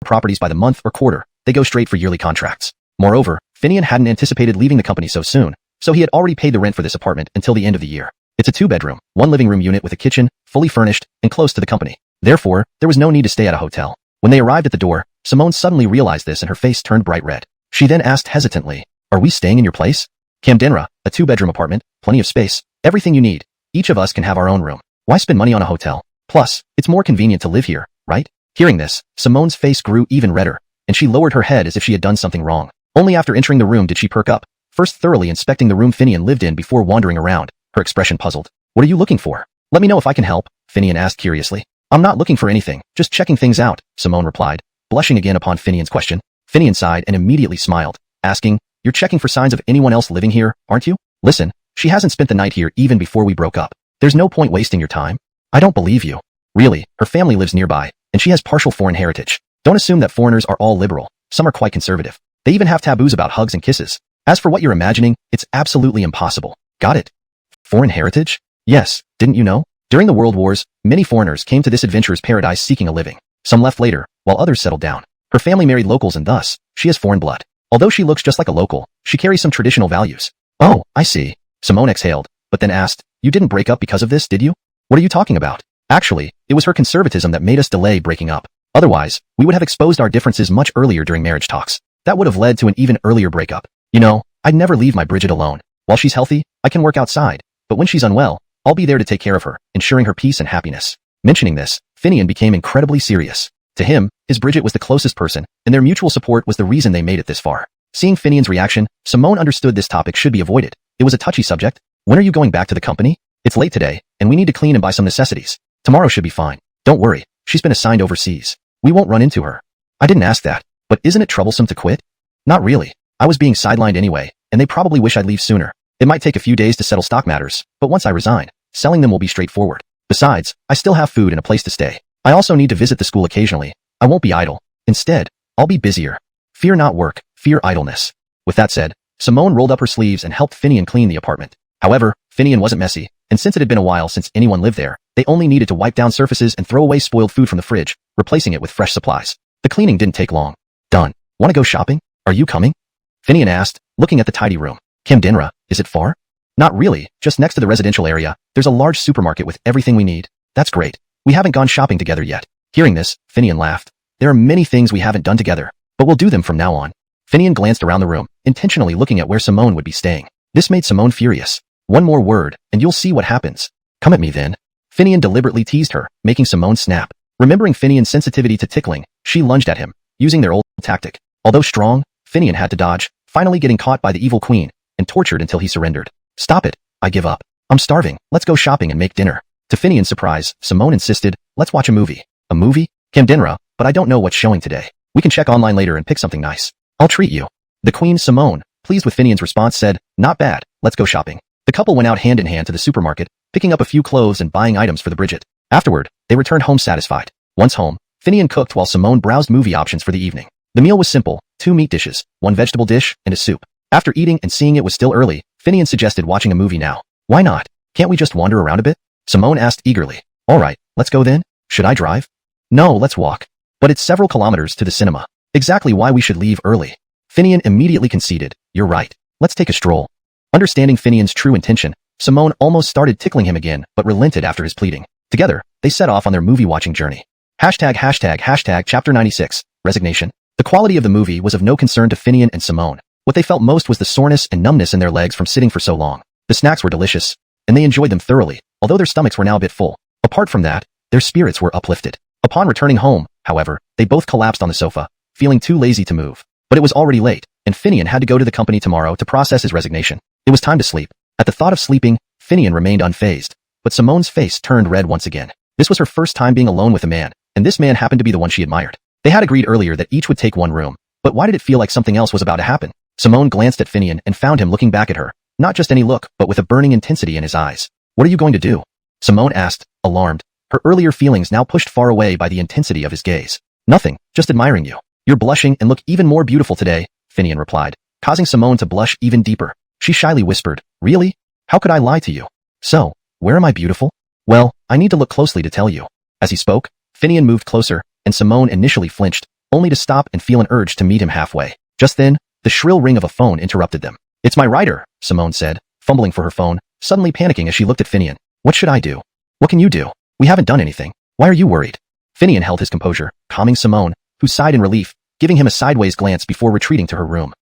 properties by the month or quarter. They go straight for yearly contracts. Moreover, Finian hadn't anticipated leaving the company so soon, so he had already paid the rent for this apartment until the end of the year. It's a 2-bedroom, 1 living room unit with a kitchen, fully furnished, and close to the company. Therefore, there was no need to stay at a hotel. When they arrived at the door, Simone suddenly realized this and her face turned bright red. She then asked hesitantly, "Are we staying in your place?" Camdenra, a 2-bedroom apartment, plenty of space, everything you need. Each of us can have our own room. Why spend money on a hotel? Plus, it's more convenient to live here, right? Hearing this, Simone's face grew even redder, and she lowered her head as if she had done something wrong. Only after entering the room did she perk up, first thoroughly inspecting the room Finian lived in before wandering around, her expression puzzled. "What are you looking for? Let me know if I can help," Finian asked curiously. "I'm not looking for anything, just checking things out," Simone replied, blushing again upon Finian's question. Finian sighed and immediately smiled, asking, "You're checking for signs of anyone else living here, aren't you? Listen, she hasn't spent the night here even before we broke up. There's no point wasting your time." "I don't believe you." "Really, her family lives nearby, and she has partial foreign heritage. Don't assume that foreigners are all liberal. Some are quite conservative. They even have taboos about hugs and kisses. As for what you're imagining, it's absolutely impossible." "Got it. Foreign heritage? Yes, didn't you know? During the World Wars, many foreigners came to this adventurer's paradise seeking a living. Some left later, while others settled down. Her family married locals and thus, she has foreign blood. Although she looks just like a local, she carries some traditional values." "Oh, I see." Simone exhaled, but then asked, "You didn't break up because of this, did you?" "What are you talking about?" "Actually, it was her conservatism that made us delay breaking up. Otherwise, we would have exposed our differences much earlier during marriage talks. That would have led to an even earlier breakup. You know, I'd never leave my Bridget alone. While she's healthy, I can work outside, but when she's unwell, I'll be there to take care of her, ensuring her peace and happiness." Mentioning this, Finian became incredibly serious. To him, his Bridget was the closest person, and their mutual support was the reason they made it this far. Seeing Finian's reaction, Simone understood this topic should be avoided. It was a touchy subject. "When are you going back to the company?" "It's late today, and we need to clean and buy some necessities. Tomorrow should be fine. Don't worry, she's been assigned overseas. We won't run into her." "I didn't ask that, but isn't it troublesome to quit?" "Not really. I was being sidelined anyway, and they probably wish I'd leave sooner. It might take a few days to settle stock matters, but once I resign, selling them will be straightforward. Besides, I still have food and a place to stay. I also need to visit the school occasionally. I won't be idle. Instead, I'll be busier. Fear not work, fear idleness." With that said, Simone rolled up her sleeves and helped Finian clean the apartment. However, Finian wasn't messy, and since it had been a while since anyone lived there, they only needed to wipe down surfaces and throw away spoiled food from the fridge, replacing it with fresh supplies. The cleaning didn't take long. "Done. Want to go shopping? Are you coming?" Finian asked, looking at the tidy room. "Camdenra, is it far?" "Not really, just next to the residential area. There's a large supermarket with everything we need." "That's great. We haven't gone shopping together yet." Hearing this, Finian laughed. "There are many things we haven't done together, but we'll do them from now on." Finian glanced around the room, intentionally looking at where Simone would be staying. This made Simone furious. "One more word, and you'll see what happens. Come at me then." Finian deliberately teased her, making Simone snap. Remembering Finian's sensitivity to tickling, she lunged at him, using their old tactic. Although strong, Finian had to dodge, finally getting caught by the evil queen, and tortured until he surrendered. "Stop it. I give up. I'm starving. Let's go shopping and make dinner." To To Finian's surprise, Simone insisted, let's watch a movie. A movie? Camdenra, but I don't know what's showing today. We can check online later and pick something nice. I'll treat you. The queen, Simone, pleased with Finian's response, said, not bad, let's go shopping. The couple went out hand in hand to the supermarket, picking up a few clothes and buying items for the Bridget. Afterward, they returned home satisfied. Once home, Finian cooked while Simone browsed movie options for the evening. The meal was simple, 2 meat dishes, 1 vegetable dish, and a soup. After eating and seeing it was still early, Finian suggested watching a movie now. Why not? Can't we just wander around a bit? Simone asked eagerly. All right, let's go then. Should I drive? No, let's walk. But it's several kilometers to the cinema. Exactly why we should leave early. Finian immediately conceded. You're right. Let's take a stroll. Understanding Finian's true intention, Simone almost started tickling him again, but relented after his pleading. Together, they set off on their movie-watching journey. Chapter 96, Resignation. The quality of the movie was of no concern to Finian and Simone. What they felt most was the soreness and numbness in their legs from sitting for so long. The snacks were delicious, and they enjoyed them thoroughly, although their stomachs were now a bit full. Apart from that, their spirits were uplifted. Upon returning home, however, they both collapsed on the sofa, feeling too lazy to move. But it was already late, and Finian had to go to the company tomorrow to process his resignation. It was time to sleep. At the thought of sleeping, Finian remained unfazed, but Simone's face turned red once again. This was her first time being alone with a man, and this man happened to be the one she admired. They had agreed earlier that each would take one room, but why did it feel like something else was about to happen? Simone glanced at Finian and found him looking back at her, not just any look, but with a burning intensity in his eyes. What are you going to do? Simone asked, alarmed, her earlier feelings now pushed far away by the intensity of his gaze. Nothing, just admiring you. You're blushing and look even more beautiful today, Finian replied, causing Simone to blush even deeper. She shyly whispered, really? How could I lie to you? So, where am I beautiful? Well, I need to look closely to tell you. As he spoke, Finian moved closer, and Simone initially flinched, only to stop and feel an urge to meet him halfway. Just then, the shrill ring of a phone interrupted them. It's my rider, Simone said, fumbling for her phone, suddenly panicking as she looked at Finian. What should I do? What can you do? We haven't done anything. Why are you worried? Finian held his composure, calming Simone, who sighed in relief, giving him a sideways glance before retreating to her room.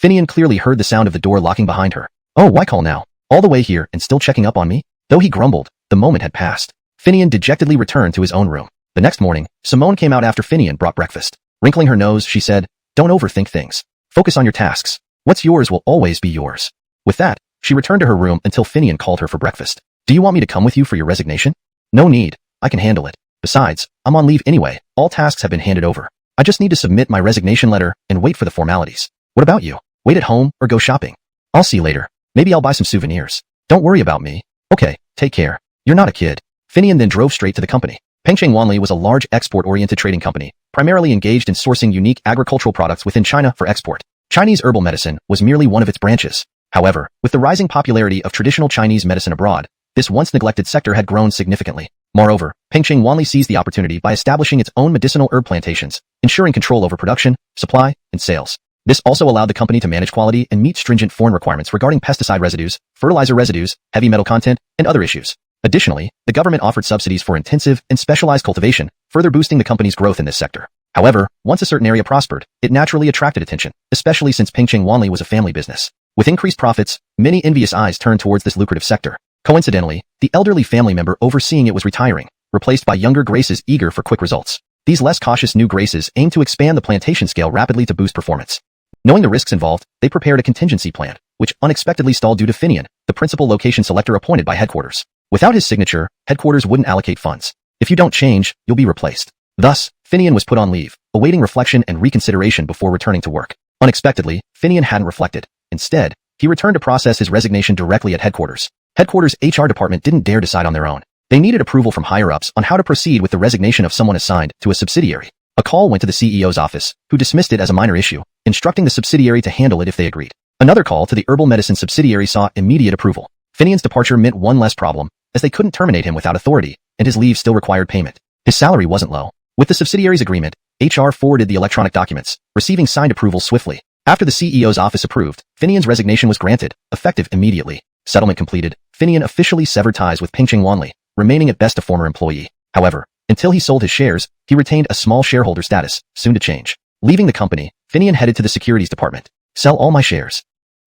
Finian clearly heard the sound of the door locking behind her. Oh, why call now? All the way here and still checking up on me? Though he grumbled, the moment had passed. Finian dejectedly returned to his own room. The next morning, Simone came out after Finian brought breakfast. Wrinkling her nose, she said, don't overthink things. Focus on your tasks. What's yours will always be yours. With that, she returned to her room until Finian called her for breakfast. Do you want me to come with you for your resignation? No need. I can handle it. Besides, I'm on leave anyway. All tasks have been handed over. I just need to submit my resignation letter and wait for the formalities. What about you? Wait at home or go shopping? I'll see you later. Maybe I'll buy some souvenirs. Don't worry about me. Okay, take care. You're not a kid. Finian then drove straight to the company. Pengcheng Wanli was a large export-oriented trading company, primarily engaged in sourcing unique agricultural products within China for export. Chinese herbal medicine was merely one of its branches. However, with the rising popularity of traditional Chinese medicine abroad, this once neglected sector had grown significantly. Moreover, Pengcheng Wanli seized the opportunity by establishing its own medicinal herb plantations, ensuring control over production, supply, and sales. This also allowed the company to manage quality and meet stringent foreign requirements regarding pesticide residues, fertilizer residues, heavy metal content, and other issues. Additionally, the government offered subsidies for intensive and specialized cultivation, further boosting the company's growth in this sector. However, once a certain area prospered, it naturally attracted attention, especially since Pengcheng Wanli was a family business. With increased profits, many envious eyes turned towards this lucrative sector. Coincidentally, the elderly family member overseeing it was retiring, replaced by younger graces eager for quick results. These less cautious new graces aimed to expand the plantation scale rapidly to boost performance. Knowing the risks involved, they prepared a contingency plan, which unexpectedly stalled due to Finian, the principal location selector appointed by headquarters. Without his signature, headquarters wouldn't allocate funds. If you don't change, you'll be replaced. Thus, Finian was put on leave, awaiting reflection and reconsideration before returning to work. Unexpectedly, Finian hadn't reflected. Instead, he returned to process his resignation directly at headquarters. Headquarters' HR department didn't dare decide on their own. They needed approval from higher-ups on how to proceed with the resignation of someone assigned to a subsidiary. A call went to the CEO's office, who dismissed it as a minor issue, instructing the subsidiary to handle it if they agreed. Another call to the herbal medicine subsidiary saw immediate approval. Finian's departure meant one less problem, as they couldn't terminate him without authority, and his leave still required payment. His salary wasn't low. With the subsidiary's agreement, HR forwarded the electronic documents, receiving signed approval swiftly. After the CEO's office approved, Finian's resignation was granted, effective immediately. Settlement completed, Finian officially severed ties with Pengcheng Wanli, remaining at best a former employee. However, until he sold his shares, he retained a small shareholder status, soon to change. Leaving the company, Finian headed to the securities department. Sell all my shares.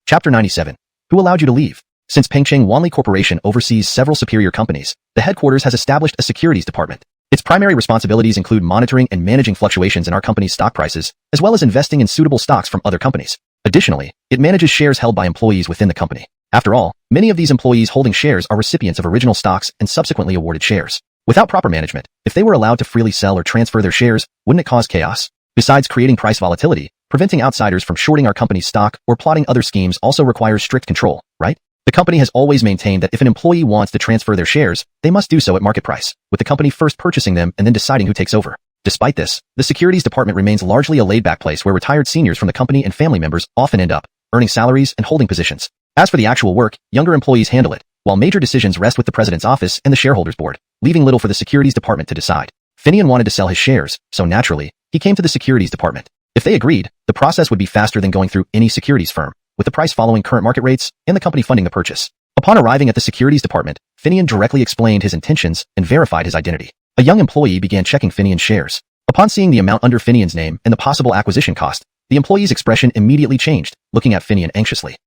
Chapter 97. Who allowed you to leave? Since Pengcheng Wanli Corporation oversees several superior companies, the headquarters has established a securities department. Its primary responsibilities include monitoring and managing fluctuations in our company's stock prices, as well as investing in suitable stocks from other companies. Additionally, it manages shares held by employees within the company. After all, many of these employees holding shares are recipients of original stocks and subsequently awarded shares. Without proper management, if they were allowed to freely sell or transfer their shares, wouldn't it cause chaos? Besides creating price volatility, preventing outsiders from shorting our company's stock or plotting other schemes also requires strict control, right? The company has always maintained that if an employee wants to transfer their shares, they must do so at market price, with the company first purchasing them and then deciding who takes over. Despite this, the securities department remains largely a laid-back place where retired seniors from the company and family members often end up, earning salaries and holding positions. As for the actual work, younger employees handle it, while major decisions rest with the president's office and the shareholders board, leaving little for the securities department to decide. Finian wanted to sell his shares, so naturally, he came to the securities department. If they agreed, the process would be faster than going through any securities firm, with the price following current market rates and the company funding the purchase. Upon arriving at the securities department, Finian directly explained his intentions and verified his identity. A young employee began checking Finian's shares. Upon seeing the amount under Finian's name and the possible acquisition cost, the employee's expression immediately changed, looking at Finian anxiously.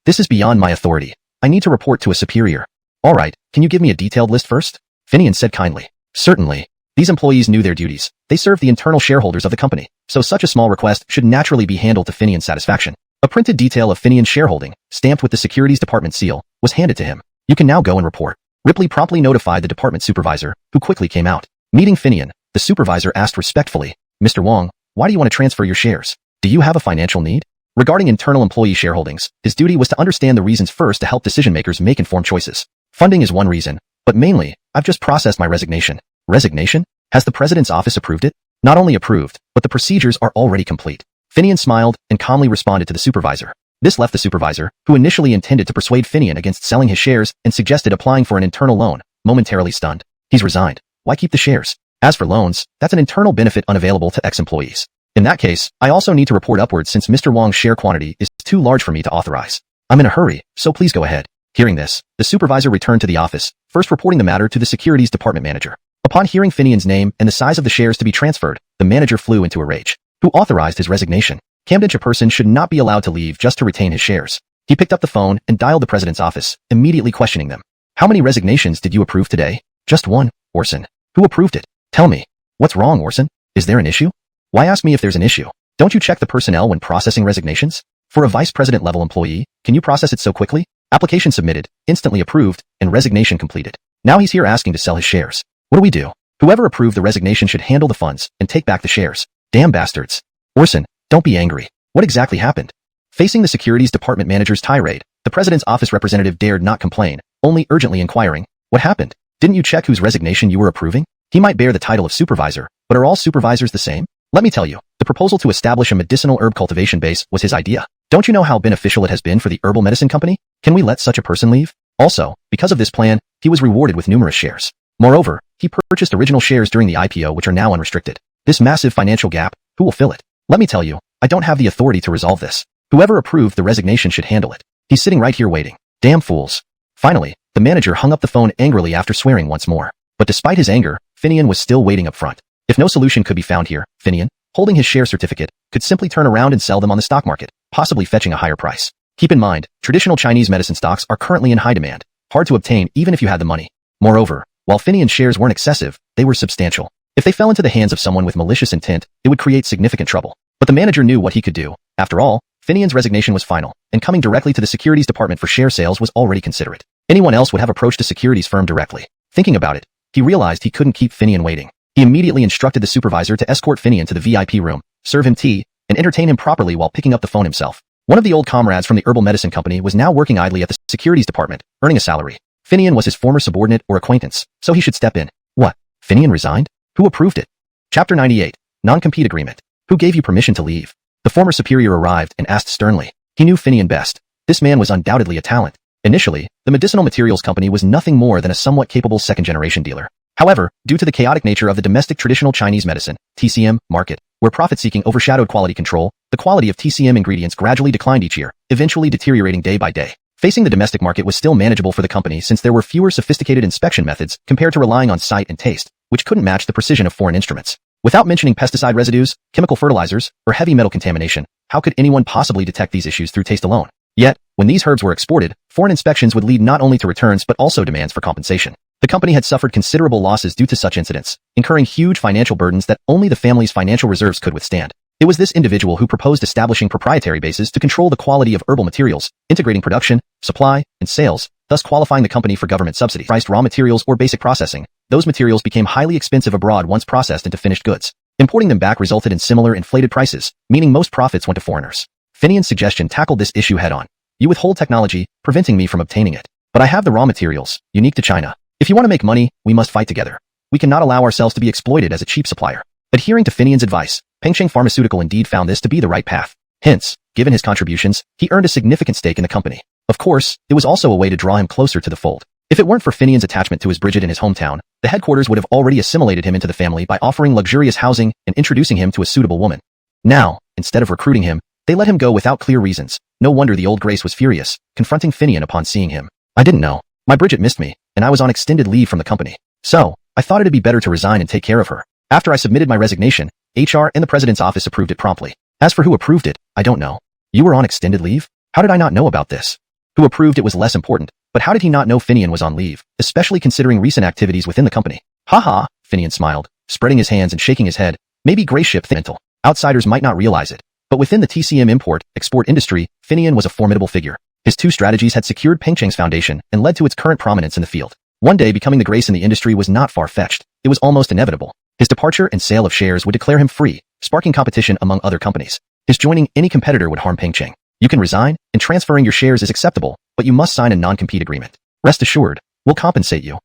This is beyond my authority. I need to report to a superior. All right, can you give me a detailed list first? Finian said kindly. Certainly. These employees knew their duties. They served the internal shareholders of the company, so such a small request should naturally be handled to Finian's satisfaction. A printed detail of Finian's shareholding, stamped with the securities department seal, was handed to him. You can now go and report. Ripley promptly notified the department supervisor, who quickly came out. Meeting Finian, the supervisor asked respectfully, Mr. Wong, why do you want to transfer your shares? Do you have a financial need? Regarding internal employee shareholdings, his duty was to understand the reasons first to help decision-makers make informed choices. Funding is one reason, but mainly, I've just processed my resignation. Resignation? Has the president's office approved it? Not only approved, but the procedures are already complete. Finian smiled and calmly responded to the supervisor. This left the supervisor, who initially intended to persuade Finian against selling his shares and suggested applying for an internal loan, momentarily stunned. He's resigned. Why keep the shares? As for loans, that's an internal benefit unavailable to ex-employees. In that case, I also need to report upwards since Mr. Wong's share quantity is too large for me to authorize. I'm in a hurry, so please go ahead. Hearing this, the supervisor returned to the office, first reporting the matter to the securities department manager. Upon hearing Finian's name and the size of the shares to be transferred, the manager flew into a rage. Who authorized his resignation? Camden, a person should not be allowed to leave just to retain his shares. He picked up the phone and dialed the president's office, immediately questioning them. How many resignations did you approve today? Just one, Orson. Who approved it? Tell me. What's wrong, Orson? Is there an issue? Why ask me if there's an issue? Don't you check the personnel when processing resignations? For a vice president level employee, can you process it so quickly? Application submitted, instantly approved, and resignation completed. Now he's here asking to sell his shares. What do we do? Whoever approved the resignation should handle the funds and take back the shares. Damn bastards. Orson, don't be angry. What exactly happened? Facing the securities department manager's tirade, the president's office representative dared not complain, only urgently inquiring, what happened? Didn't you check whose resignation you were approving? He might bear the title of supervisor, but are all supervisors the same? Let me tell you, the proposal to establish a medicinal herb cultivation base was his idea. Don't you know how beneficial it has been for the herbal medicine company? Can we let such a person leave? Also, because of this plan, he was rewarded with numerous shares. Moreover, he purchased original shares during the IPO which are now unrestricted. This massive financial gap, who will fill it? Let me tell you, I don't have the authority to resolve this. Whoever approved the resignation should handle it. He's sitting right here waiting. Damn fools. Finally, the manager hung up the phone angrily after swearing once more. But despite his anger, Finian was still waiting up front. If no solution could be found here, Finian, holding his share certificate, could simply turn around and sell them on the stock market, possibly fetching a higher price. Keep in mind, traditional Chinese medicine stocks are currently in high demand, hard to obtain even if you had the money. Moreover, while Finian's shares weren't excessive, they were substantial. If they fell into the hands of someone with malicious intent, it would create significant trouble. But the manager knew what he could do. After all, Finian's resignation was final, and coming directly to the securities department for share sales was already considerate. Anyone else would have approached a securities firm directly. Thinking about it, he realized he couldn't keep Finian waiting. He immediately instructed the supervisor to escort Finian to the VIP room, serve him tea, and entertain him properly while picking up the phone himself. One of the old comrades from the herbal medicine company was now working idly at the securities department, earning a salary. Finian was his former subordinate or acquaintance, so he should step in. What? Finian resigned? Who approved it? Chapter 98. Non-compete agreement. Who gave you permission to leave? The former superior arrived and asked sternly. He knew Finian best. This man was undoubtedly a talent. Initially, the medicinal materials company was nothing more than a somewhat capable second-generation dealer. However, due to the chaotic nature of the domestic traditional Chinese medicine, TCM, market, where profit-seeking overshadowed quality control, the quality of TCM ingredients gradually declined each year, eventually deteriorating day by day. Facing the domestic market was still manageable for the company since there were fewer sophisticated inspection methods compared to relying on sight and taste, which couldn't match the precision of foreign instruments. Without mentioning pesticide residues, chemical fertilizers, or heavy metal contamination, how could anyone possibly detect these issues through taste alone? Yet, when these herbs were exported, foreign inspections would lead not only to returns but also demands for compensation. The company had suffered considerable losses due to such incidents, incurring huge financial burdens that only the family's financial reserves could withstand. It was this individual who proposed establishing proprietary bases to control the quality of herbal materials, integrating production, supply, and sales, thus qualifying the company for government subsidy. Priced raw materials or basic processing, those materials became highly expensive abroad once processed into finished goods. Importing them back resulted in similar inflated prices, meaning most profits went to foreigners. Finian's suggestion tackled this issue head-on. You withhold technology, preventing me from obtaining it. But I have the raw materials, unique to China. If you want to make money, we must fight together. We cannot allow ourselves to be exploited as a cheap supplier. Adhering to Finian's advice, Pengcheng Pharmaceutical indeed found this to be the right path. Hence, given his contributions, he earned a significant stake in the company. Of course, it was also a way to draw him closer to the fold. If it weren't for Finian's attachment to his Bridget in his hometown, the headquarters would have already assimilated him into the family by offering luxurious housing and introducing him to a suitable woman. Now, instead of recruiting him, they let him go without clear reasons. No wonder the old Grace was furious, confronting Finian upon seeing him. I didn't know. My Bridget missed me, and I was on extended leave from the company. So, I thought it'd be better to resign and take care of her. After I submitted my resignation, HR and the president's office approved it promptly. As for who approved it, I don't know. You were on extended leave? How did I not know about this? Who approved it was less important, but how did he not know Finian was on leave, especially considering recent activities within the company? Haha, Finian smiled, spreading his hands and shaking his head. Maybe Grace ship mental. Outsiders might not realize it, but within the TCM import-export industry, Finian was a formidable figure. His two strategies had secured Pengcheng's foundation and led to its current prominence in the field. One day becoming the Grace in the industry was not far-fetched. It was almost inevitable. His departure and sale of shares would declare him free, sparking competition among other companies. His joining any competitor would harm Pengcheng. You can resign, and transferring your shares is acceptable, but you must sign a non-compete agreement. Rest assured, we'll compensate you.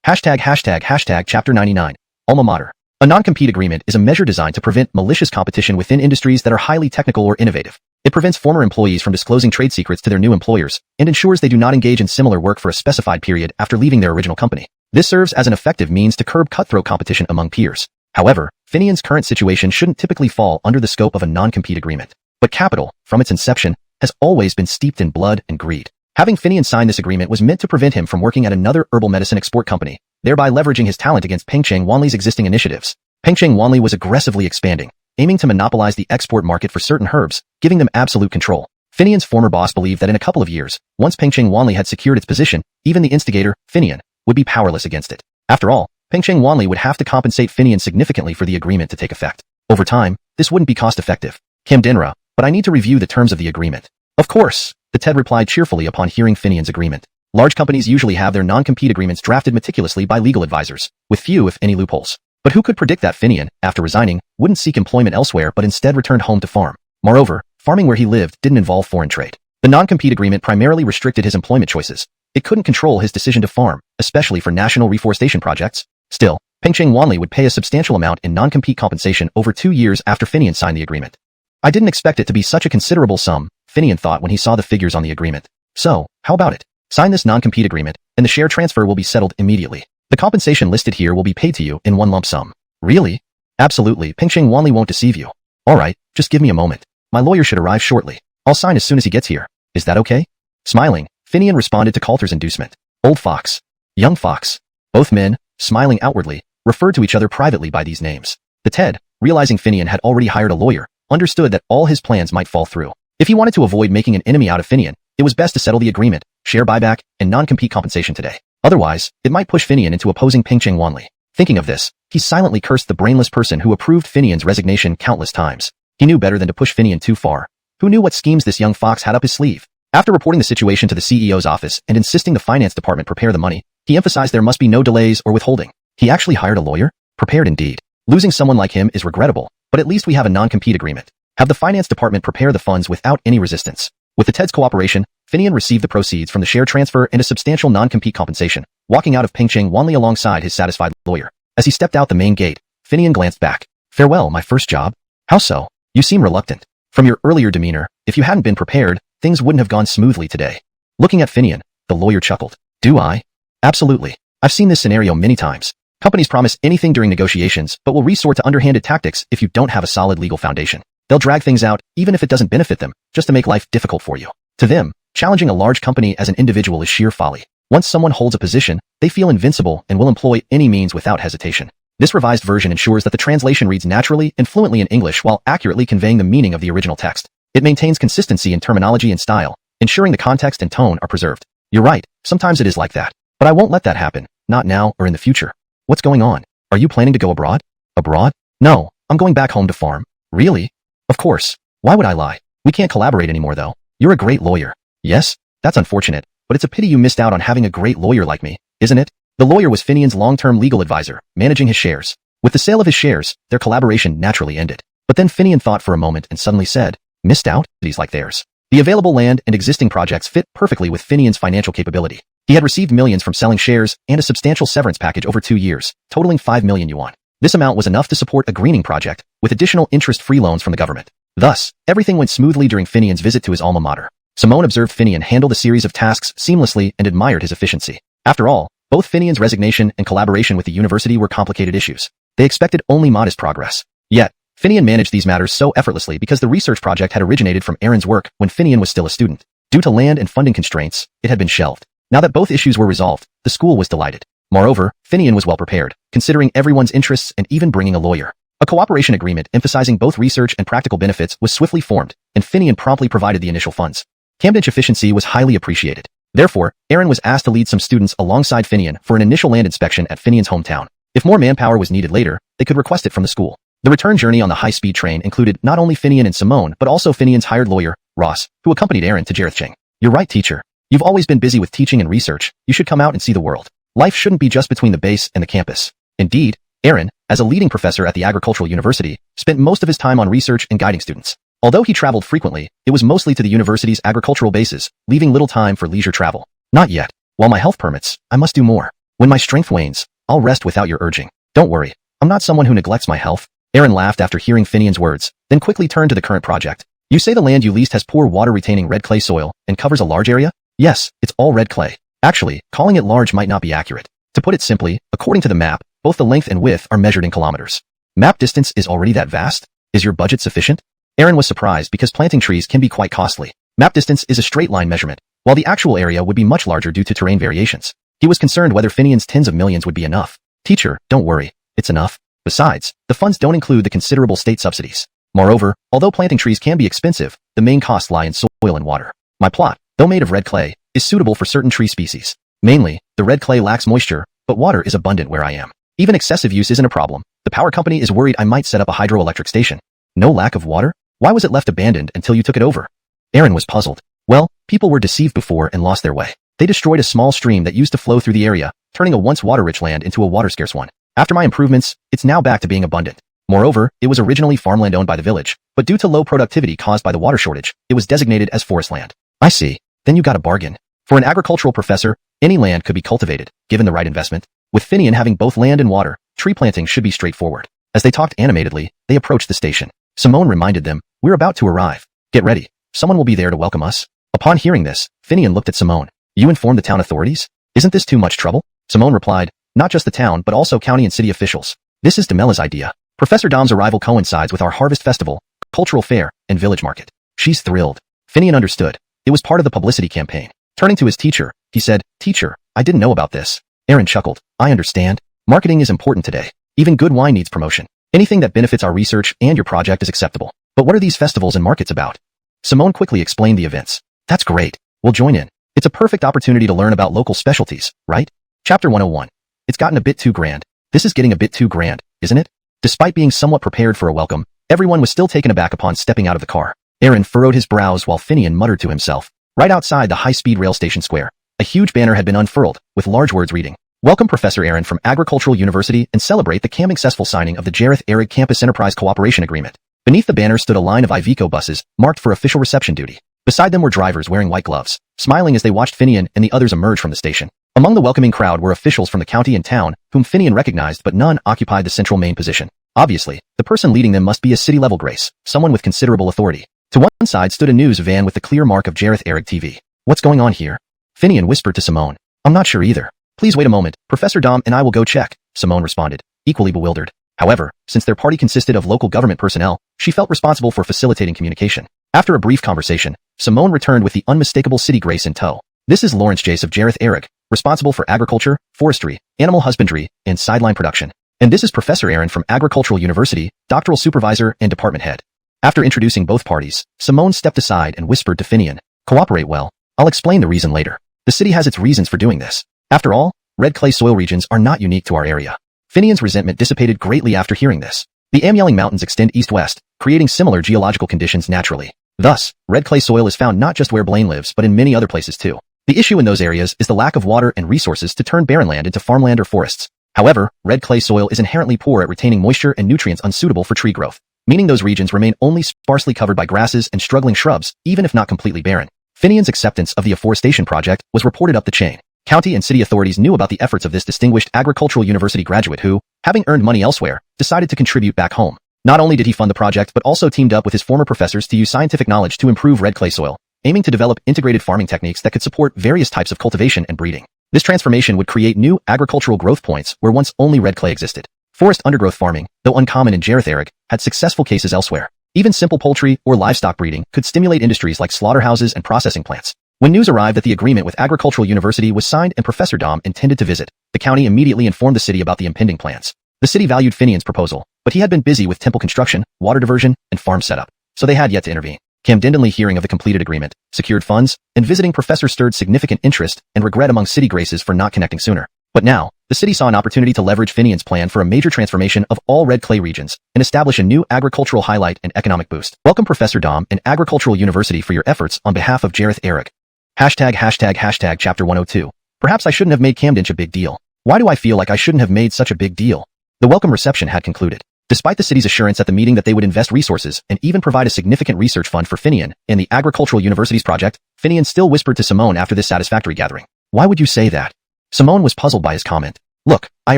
##### Chapter 99. Alma Mater. A non-compete agreement is a measure designed to prevent malicious competition within industries that are highly technical or innovative. It prevents former employees from disclosing trade secrets to their new employers, and ensures they do not engage in similar work for a specified period after leaving their original company. This serves as an effective means to curb cutthroat competition among peers. However, Finian's current situation shouldn't typically fall under the scope of a non-compete agreement. But capital, from its inception, has always been steeped in blood and greed. Having Finian sign this agreement was meant to prevent him from working at another herbal medicine export company, thereby leveraging his talent against Pengcheng Wanli's existing initiatives. Pengcheng Wanli was aggressively expanding, aiming to monopolize the export market for certain herbs, giving them absolute control. Finian's former boss believed that in a couple of years, once Pengcheng Wanli had secured its position, even the instigator, Finian, would be powerless against it. After all, Pengcheng Wanli would have to compensate Finian significantly for the agreement to take effect. Over time, this wouldn't be cost-effective. Kim Denra, but I need to review the terms of the agreement. Of course, the Ted replied cheerfully upon hearing Finian's agreement. Large companies usually have their non-compete agreements drafted meticulously by legal advisors, with few if any loopholes. But who could predict that Finian, after resigning, wouldn't seek employment elsewhere but instead returned home to farm? Moreover, farming where he lived didn't involve foreign trade. The non-compete agreement primarily restricted his employment choices. It couldn't control his decision to farm, especially for national reforestation projects. Still, Pengcheng Wanli would pay a substantial amount in non-compete compensation over 2 years after Finian signed the agreement. I didn't expect it to be such a considerable sum, Finian thought when he saw the figures on the agreement. So, how about it? Sign this non-compete agreement, and the share transfer will be settled immediately. The compensation listed here will be paid to you in one lump sum. Really? Absolutely, Pengcheng Wanli won't deceive you. Alright, just give me a moment. My lawyer should arrive shortly. I'll sign as soon as he gets here. Is that okay? Smiling, Finian responded to Coulter's inducement. Old Fox. Young Fox. Both men, smiling outwardly, referred to each other privately by these names. The Ted, realizing Finian had already hired a lawyer, understood that all his plans might fall through. If he wanted to avoid making an enemy out of Finian, it was best to settle the agreement, share buyback, and non-compete compensation today. Otherwise, it might push Finian into opposing Pengcheng Wanli. Thinking of this, he silently cursed the brainless person who approved Finian's resignation countless times. He knew better than to push Finian too far. Who knew what schemes this young fox had up his sleeve? After reporting the situation to the CEO's office and insisting the finance department prepare the money, he emphasized there must be no delays or withholding. He actually hired a lawyer? Prepared indeed. Losing someone like him is regrettable, but at least we have a non-compete agreement. Have the finance department prepare the funds without any resistance. With the Ted's cooperation, Finian received the proceeds from the share transfer and a substantial non-compete compensation, walking out of Pengcheng Wanli alongside his satisfied lawyer. As he stepped out the main gate, Finian glanced back. Farewell, my first job. How so? You seem reluctant. From your earlier demeanor, if you hadn't been prepared, things wouldn't have gone smoothly today. Looking at Finian, the lawyer chuckled. Do I? Absolutely. I've seen this scenario many times. Companies promise anything during negotiations, but will resort to underhanded tactics if you don't have a solid legal foundation. They'll drag things out, even if it doesn't benefit them, just to make life difficult for you. To them, challenging a large company as an individual is sheer folly. Once someone holds a position, they feel invincible and will employ any means without hesitation. This revised version ensures that the translation reads naturally and fluently in English while accurately conveying the meaning of the original text. It maintains consistency in terminology and style, ensuring the context and tone are preserved. You're right, sometimes it is like that. But I won't let that happen, not now or in the future. What's going on? Are you planning to go abroad? Abroad? No, I'm going back home to farm. Really? Of course. Why would I lie? We can't collaborate anymore though. You're a great lawyer. Yes? That's unfortunate, but it's a pity you missed out on having a great lawyer like me, isn't it? The lawyer was Finian's long-term legal advisor, managing his shares. With the sale of his shares, their collaboration naturally ended. But then Finian thought for a moment and suddenly said, missed out? Cities like theirs. The available land and existing projects fit perfectly with Finian's financial capability. He had received millions from selling shares and a substantial severance package over 2 years, totaling 5 million yuan. This amount was enough to support a greening project, with additional interest-free loans from the government. Thus, everything went smoothly during Finian's visit to his alma mater. Simone observed Finian handle a series of tasks seamlessly and admired his efficiency. After all, both Finian's resignation and collaboration with the university were complicated issues. They expected only modest progress. Yet, Finian managed these matters so effortlessly because the research project had originated from Aaron's work when Finian was still a student. Due to land and funding constraints, it had been shelved. Now that both issues were resolved, the school was delighted. Moreover, Finian was well prepared, considering everyone's interests and even bringing a lawyer. A cooperation agreement emphasizing both research and practical benefits was swiftly formed, and Finian promptly provided the initial funds. Cambridge efficiency was highly appreciated. Therefore, Aaron was asked to lead some students alongside Finian for an initial land inspection at Finian's hometown. If more manpower was needed later, they could request it from the school. The return journey on the high-speed train included not only Finian and Simone, but also Finian's hired lawyer, Ross, who accompanied Aaron to Jarethcheng. You're right, teacher. You've always been busy with teaching and research. You should come out and see the world. Life shouldn't be just between the base and the campus. Indeed, Aaron, as a leading professor at the agricultural university, spent most of his time on research and guiding students. Although he traveled frequently, it was mostly to the university's agricultural bases, leaving little time for leisure travel. Not yet. While my health permits, I must do more. When my strength wanes, I'll rest without your urging. Don't worry. I'm not someone who neglects my health. Aaron laughed after hearing Finian's words, then quickly turned to the current project. You say the land you leased has poor water-retaining red clay soil and covers a large area? Yes, it's all red clay. Actually, calling it large might not be accurate. To put it simply, according to the map, both the length and width are measured in kilometers. Map distance is already that vast? Is your budget sufficient? Aaron was surprised because planting trees can be quite costly. Map distance is a straight line measurement, while the actual area would be much larger due to terrain variations. He was concerned whether Finian's tens of millions would be enough. Teacher, don't worry. It's enough. Besides, the funds don't include the considerable state subsidies. Moreover, although planting trees can be expensive, the main costs lie in soil and water. My plot, though made of red clay, is suitable for certain tree species. Mainly, the red clay lacks moisture, but water is abundant where I am. Even excessive use isn't a problem. The power company is worried I might set up a hydroelectric station. No lack of water? Why was it left abandoned until you took it over? Aaron was puzzled. Well, people were deceived before and lost their way. They destroyed a small stream that used to flow through the area, turning a once water-rich land into a water-scarce one. After my improvements, it's now back to being abundant. Moreover, it was originally farmland owned by the village, but due to low productivity caused by the water shortage, it was designated as forest land. I see. Then you got a bargain. For an agricultural professor, any land could be cultivated, given the right investment. With Finian having both land and water, tree planting should be straightforward. As they talked animatedly, they approached the station. Simone reminded them, we're about to arrive. Get ready. Someone will be there to welcome us. Upon hearing this, Finian looked at Simone. You informed the town authorities? Isn't this too much trouble? Simone replied, not just the town but also county and city officials. This is Demela's idea. Professor Dom's arrival coincides with our harvest festival, cultural fair, and village market. She's thrilled. Finian understood. It was part of the publicity campaign. Turning to his teacher, he said, Teacher, I didn't know about this. Aaron chuckled. I understand. Marketing is important today. Even good wine needs promotion. Anything that benefits our research and your project is acceptable. But what are these festivals and markets about? Simone quickly explained the events. That's great. We'll join in. It's a perfect opportunity to learn about local specialties, right? Chapter 101. It's gotten a bit too grand. This is getting a bit too grand, isn't it? Despite being somewhat prepared for a welcome, everyone was still taken aback upon stepping out of the car. Aaron furrowed his brows while Finian muttered to himself. Right outside the high-speed rail station square, a huge banner had been unfurled, with large words reading, Welcome Professor Aaron from Agricultural University and celebrate the successful signing of the Jareth-Erig Campus Enterprise Cooperation Agreement. Beneath the banner stood a line of Iveco buses, marked for official reception duty. Beside them were drivers wearing white gloves, smiling as they watched Finian and the others emerge from the station. Among the welcoming crowd were officials from the county and town, whom Finian recognized but none occupied the central main position. Obviously, the person leading them must be a city-level grace, someone with considerable authority. To one side stood a news van with the clear mark of Jareth-Erig TV. What's going on here? Finian whispered to Simone. I'm not sure either. Please wait a moment, Professor Dom and I will go check, Simone responded, equally bewildered. However, since their party consisted of local government personnel, she felt responsible for facilitating communication. After a brief conversation, Simone returned with the unmistakable city grace in tow. This is Lawrence Jace of Jareth-Erig, responsible for agriculture, forestry, animal husbandry, and sideline production. And this is Professor Aaron from Agricultural University, doctoral supervisor and department head. After introducing both parties, Simone stepped aside and whispered to Finian, Cooperate well. I'll explain the reason later. The city has its reasons for doing this. After all, red clay soil regions are not unique to our area. Finian's resentment dissipated greatly after hearing this. The Amyelling Mountains extend east-west, creating similar geological conditions naturally. Thus, red clay soil is found not just where Blaine lives but in many other places too. The issue in those areas is the lack of water and resources to turn barren land into farmland or forests. However, red clay soil is inherently poor at retaining moisture and nutrients unsuitable for tree growth, meaning those regions remain only sparsely covered by grasses and struggling shrubs, even if not completely barren. Finian's acceptance of the afforestation project was reported up the chain. County and city authorities knew about the efforts of this distinguished agricultural university graduate who, having earned money elsewhere, decided to contribute back home. Not only did he fund the project but also teamed up with his former professors to use scientific knowledge to improve red clay soil, aiming to develop integrated farming techniques that could support various types of cultivation and breeding. This transformation would create new agricultural growth points where once only red clay existed. Forest undergrowth farming, though uncommon in Jareth Eric, had successful cases elsewhere. Even simple poultry or livestock breeding could stimulate industries like slaughterhouses and processing plants. When news arrived that the agreement with Agricultural University was signed and Professor Dom intended to visit, the county immediately informed the city about the impending plans. The city valued Finian's proposal, but he had been busy with temple construction, water diversion, and farm setup, so they had yet to intervene. Camdendenly hearing of the completed agreement, secured funds, and visiting Professor stirred significant interest and regret among city graces for not connecting sooner. But now, the city saw an opportunity to leverage Finian's plan for a major transformation of all red clay regions and establish a new agricultural highlight and economic boost. Welcome Professor Dom and Agricultural University for your efforts on behalf of Jareth Eric. #### Chapter 102. Perhaps I shouldn't have made Camden a big deal. Why do I feel like I shouldn't have made such a big deal? The welcome reception had concluded. Despite the city's assurance at the meeting that they would invest resources and even provide a significant research fund for Finian in the Agricultural University's project, Finian still whispered to Simone after this satisfactory gathering. Why would you say that? Simone was puzzled by his comment. Look, I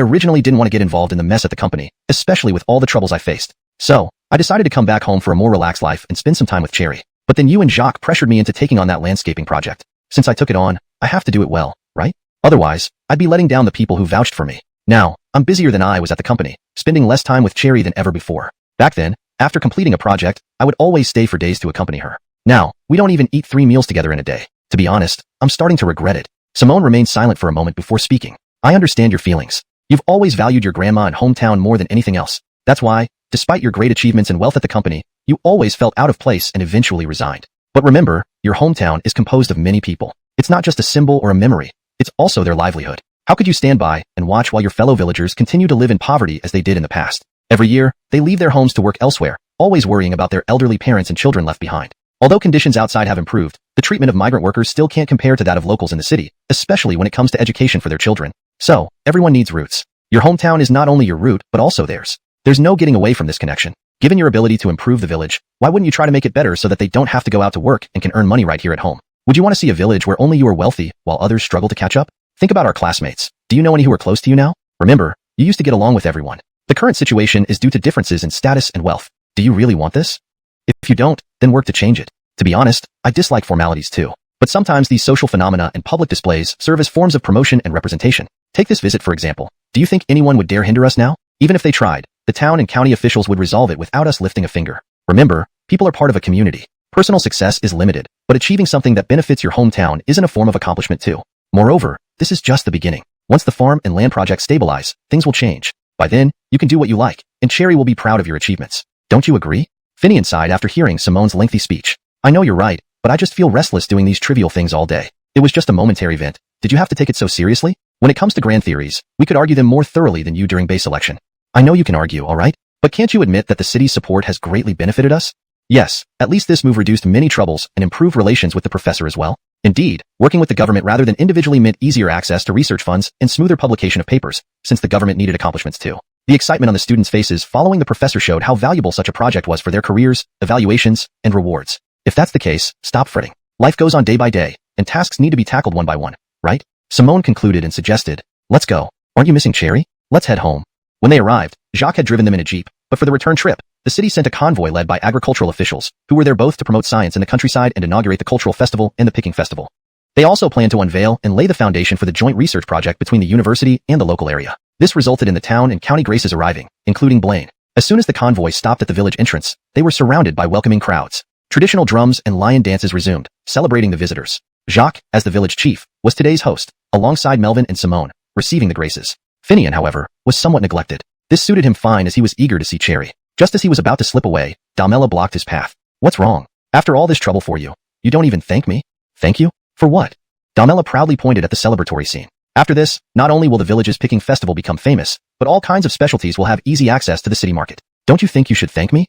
originally didn't want to get involved in the mess at the company, especially with all the troubles I faced. So, I decided to come back home for a more relaxed life and spend some time with Cherry. But then you and Jacques pressured me into taking on that landscaping project. Since I took it on, I have to do it well, right? Otherwise, I'd be letting down the people who vouched for me. Now, I'm busier than I was at the company, spending less time with Cherry than ever before. Back then, after completing a project, I would always stay for days to accompany her. Now, we don't even eat 3 meals together in a day. To be honest, I'm starting to regret it. Simone remained silent for a moment before speaking. I understand your feelings. You've always valued your grandma and hometown more than anything else. That's why, despite your great achievements and wealth at the company, you always felt out of place and eventually resigned. But remember, your hometown is composed of many people. It's not just a symbol or a memory. It's also their livelihood. How could you stand by and watch while your fellow villagers continue to live in poverty as they did in the past? Every year, they leave their homes to work elsewhere, always worrying about their elderly parents and children left behind. Although conditions outside have improved, the treatment of migrant workers still can't compare to that of locals in the city, especially when it comes to education for their children. So, everyone needs roots. Your hometown is not only your root, but also theirs. There's no getting away from this connection. Given your ability to improve the village, why wouldn't you try to make it better so that they don't have to go out to work and can earn money right here at home? Would you want to see a village where only you are wealthy while others struggle to catch up? Think about our classmates. Do you know any who are close to you now? Remember, you used to get along with everyone. The current situation is due to differences in status and wealth. Do you really want this? If you don't, then work to change it. To be honest, I dislike formalities too. But sometimes these social phenomena and public displays serve as forms of promotion and representation. Take this visit for example. Do you think anyone would dare hinder us now? Even if they tried, the town and county officials would resolve it without us lifting a finger. Remember, people are part of a community. Personal success is limited, but achieving something that benefits your hometown isn't a form of accomplishment too. Moreover, this is just the beginning. Once the farm and land projects stabilize, things will change. By then, you can do what you like, and Cherry will be proud of your achievements. Don't you agree? Finian sighed after hearing Simone's lengthy speech. I know you're right, but I just feel restless doing these trivial things all day. It was just a momentary event. Did you have to take it so seriously? When it comes to grand theories, we could argue them more thoroughly than you during base election. I know you can argue, alright? But can't you admit that the city's support has greatly benefited us? Yes, at least this move reduced many troubles and improved relations with the professor as well. Indeed, working with the government rather than individually meant easier access to research funds and smoother publication of papers, since the government needed accomplishments too. The excitement on the students' faces following the professor showed how valuable such a project was for their careers, evaluations, and rewards. If that's the case, stop fretting. Life goes on day by day, and tasks need to be tackled one by one, right? Simone concluded and suggested, let's go. Aren't you missing Cherry? Let's head home. When they arrived, Jacques had driven them in a jeep, but for the return trip, the city sent a convoy led by agricultural officials, who were there both to promote science in the countryside and inaugurate the cultural festival and the picking festival. They also planned to unveil and lay the foundation for the joint research project between the university and the local area. This resulted in the town and county graces arriving, including Blaine. As soon as the convoy stopped at the village entrance, they were surrounded by welcoming crowds. Traditional drums and lion dances resumed, celebrating the visitors. Jacques, as the village chief, was today's host, alongside Melvin and Simone, receiving the graces. Finian, however, was somewhat neglected. This suited him fine as he was eager to see Cherry. Just as he was about to slip away, Damela blocked his path. What's wrong? After all this trouble for you, you don't even thank me? Thank you? For what? Damela proudly pointed at the celebratory scene. After this, not only will the village's picking festival become famous, but all kinds of specialties will have easy access to the city market. Don't you think you should thank me?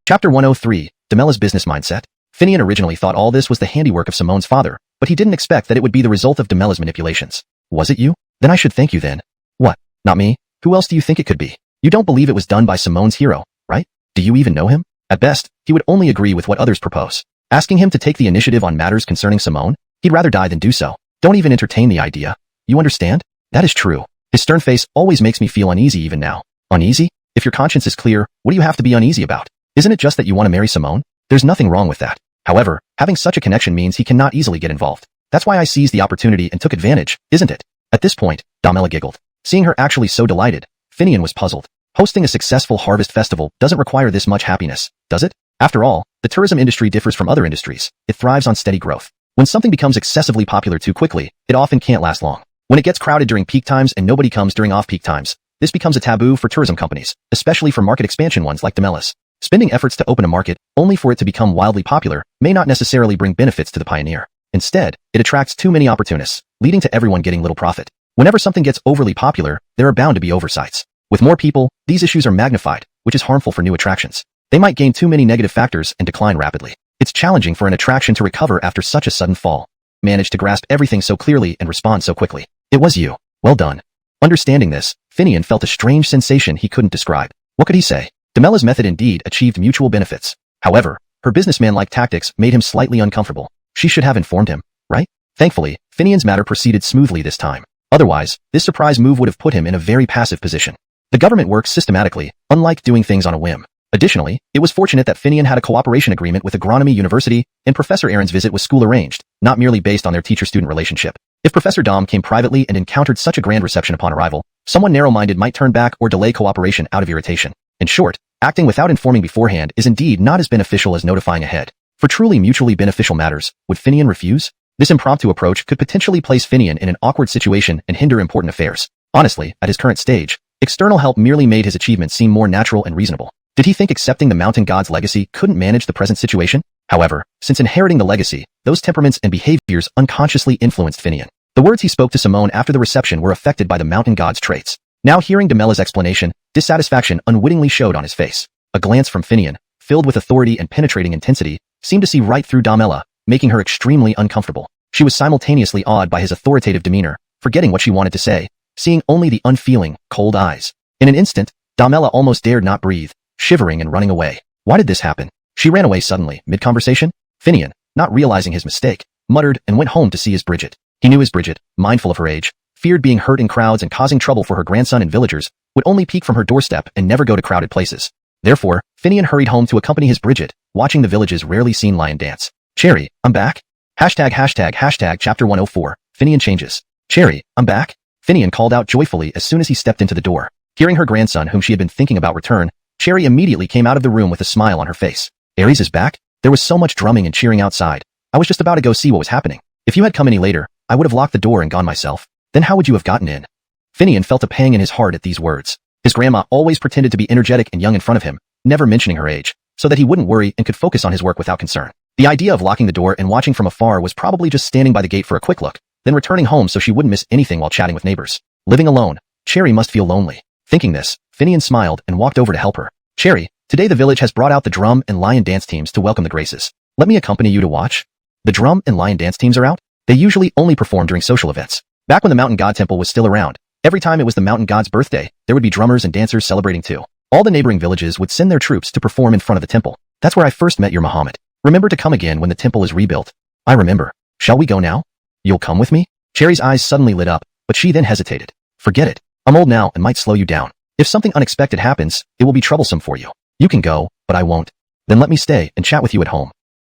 Chapter 103, Damela's Business Mindset. Finian originally thought all this was the handiwork of Simone's father, but he didn't expect that it would be the result of Damela's manipulations. Was it you? Then I should thank you then. What? Not me? Who else do you think it could be? You don't believe it was done by Simone's hero, right? Do you even know him? At best, he would only agree with what others propose. Asking him to take the initiative on matters concerning Simone? He'd rather die than do so. Don't even entertain the idea. You understand? That is true. His stern face always makes me feel uneasy even now. Uneasy? If your conscience is clear, what do you have to be uneasy about? Isn't it just that you want to marry Simone? There's nothing wrong with that. However, having such a connection means he cannot easily get involved. That's why I seized the opportunity and took advantage, isn't it? At this point, Damela giggled. Seeing her actually so delighted, Finian was puzzled. Hosting a successful harvest festival doesn't require this much happiness, does it? After all, the tourism industry differs from other industries. It thrives on steady growth. When something becomes excessively popular too quickly, it often can't last long. When it gets crowded during peak times and nobody comes during off-peak times, this becomes a taboo for tourism companies, especially for market expansion ones like Damela's. Spending efforts to open a market only for it to become wildly popular may not necessarily bring benefits to the pioneer. Instead, it attracts too many opportunists, leading to everyone getting little profit. Whenever something gets overly popular, there are bound to be oversights. With more people, these issues are magnified, which is harmful for new attractions. They might gain too many negative factors and decline rapidly. It's challenging for an attraction to recover after such a sudden fall. Manage to grasp everything so clearly and respond so quickly. It was you. Well done. Understanding this, Finian felt a strange sensation he couldn't describe. What could he say? Damela's method indeed achieved mutual benefits. However, her businessman-like tactics made him slightly uncomfortable. She should have informed him, right? Thankfully, Finian's matter proceeded smoothly this time. Otherwise, this surprise move would have put him in a very passive position. The government works systematically, unlike doing things on a whim. Additionally, it was fortunate that Finian had a cooperation agreement with Agronomy University, and Professor Aaron's visit was school arranged, not merely based on their teacher-student relationship. If Professor Dom came privately and encountered such a grand reception upon arrival, someone narrow-minded might turn back or delay cooperation out of irritation. In short, acting without informing beforehand is indeed not as beneficial as notifying ahead. For truly mutually beneficial matters, would Finian refuse? This impromptu approach could potentially place Finian in an awkward situation and hinder important affairs. Honestly, at his current stage, external help merely made his achievements seem more natural and reasonable. Did he think accepting the mountain god's legacy couldn't manage the present situation? However, since inheriting the legacy, those temperaments and behaviors unconsciously influenced Finian. The words he spoke to Simone after the reception were affected by the mountain god's traits. Now hearing Damela's explanation, dissatisfaction unwittingly showed on his face. A glance from Finian, filled with authority and penetrating intensity, seemed to see right through Damela, making her extremely uncomfortable. She was simultaneously awed by his authoritative demeanor, forgetting what she wanted to say, seeing only the unfeeling, cold eyes. In an instant, Damela almost dared not breathe, shivering and running away. Why did this happen? She ran away suddenly, mid-conversation. Finian, not realizing his mistake, muttered and went home to see his Bridget. He knew his Bridget, mindful of her age, feared being hurt in crowds and causing trouble for her grandson and villagers, would only peek from her doorstep and never go to crowded places. Therefore, Finian hurried home to accompany his Bridget, watching the village's rarely seen lion dance. Cherry, I'm back. Chapter 104, Finian changes. Cherry, I'm back. Finian called out joyfully as soon as he stepped into the door. Hearing her grandson whom she had been thinking about return, Cherry immediately came out of the room with a smile on her face. Aries is back? There was so much drumming and cheering outside. I was just about to go see what was happening. If you had come any later, I would have locked the door and gone myself. Then how would you have gotten in? Finian felt a pang in his heart at these words. His grandma always pretended to be energetic and young in front of him, never mentioning her age, so that he wouldn't worry and could focus on his work without concern. The idea of locking the door and watching from afar was probably just standing by the gate for a quick look, then returning home so she wouldn't miss anything while chatting with neighbors. Living alone, Cherry must feel lonely. Thinking this, Finian smiled and walked over to help her. Cherry, today the village has brought out the drum and lion dance teams to welcome the Graces. Let me accompany you to watch. The drum and lion dance teams are out? They usually only perform during social events. Back when the mountain god temple was still around, every time it was the mountain god's birthday, there would be drummers and dancers celebrating too. All the neighboring villages would send their troops to perform in front of the temple. That's where I first met your Muhammad. Remember to come again when the temple is rebuilt. I remember. Shall we go now? You'll come with me? Cherry's eyes suddenly lit up, but she then hesitated. Forget it. I'm old now and might slow you down. If something unexpected happens, it will be troublesome for you. You can go, but I won't. Then let me stay and chat with you at home.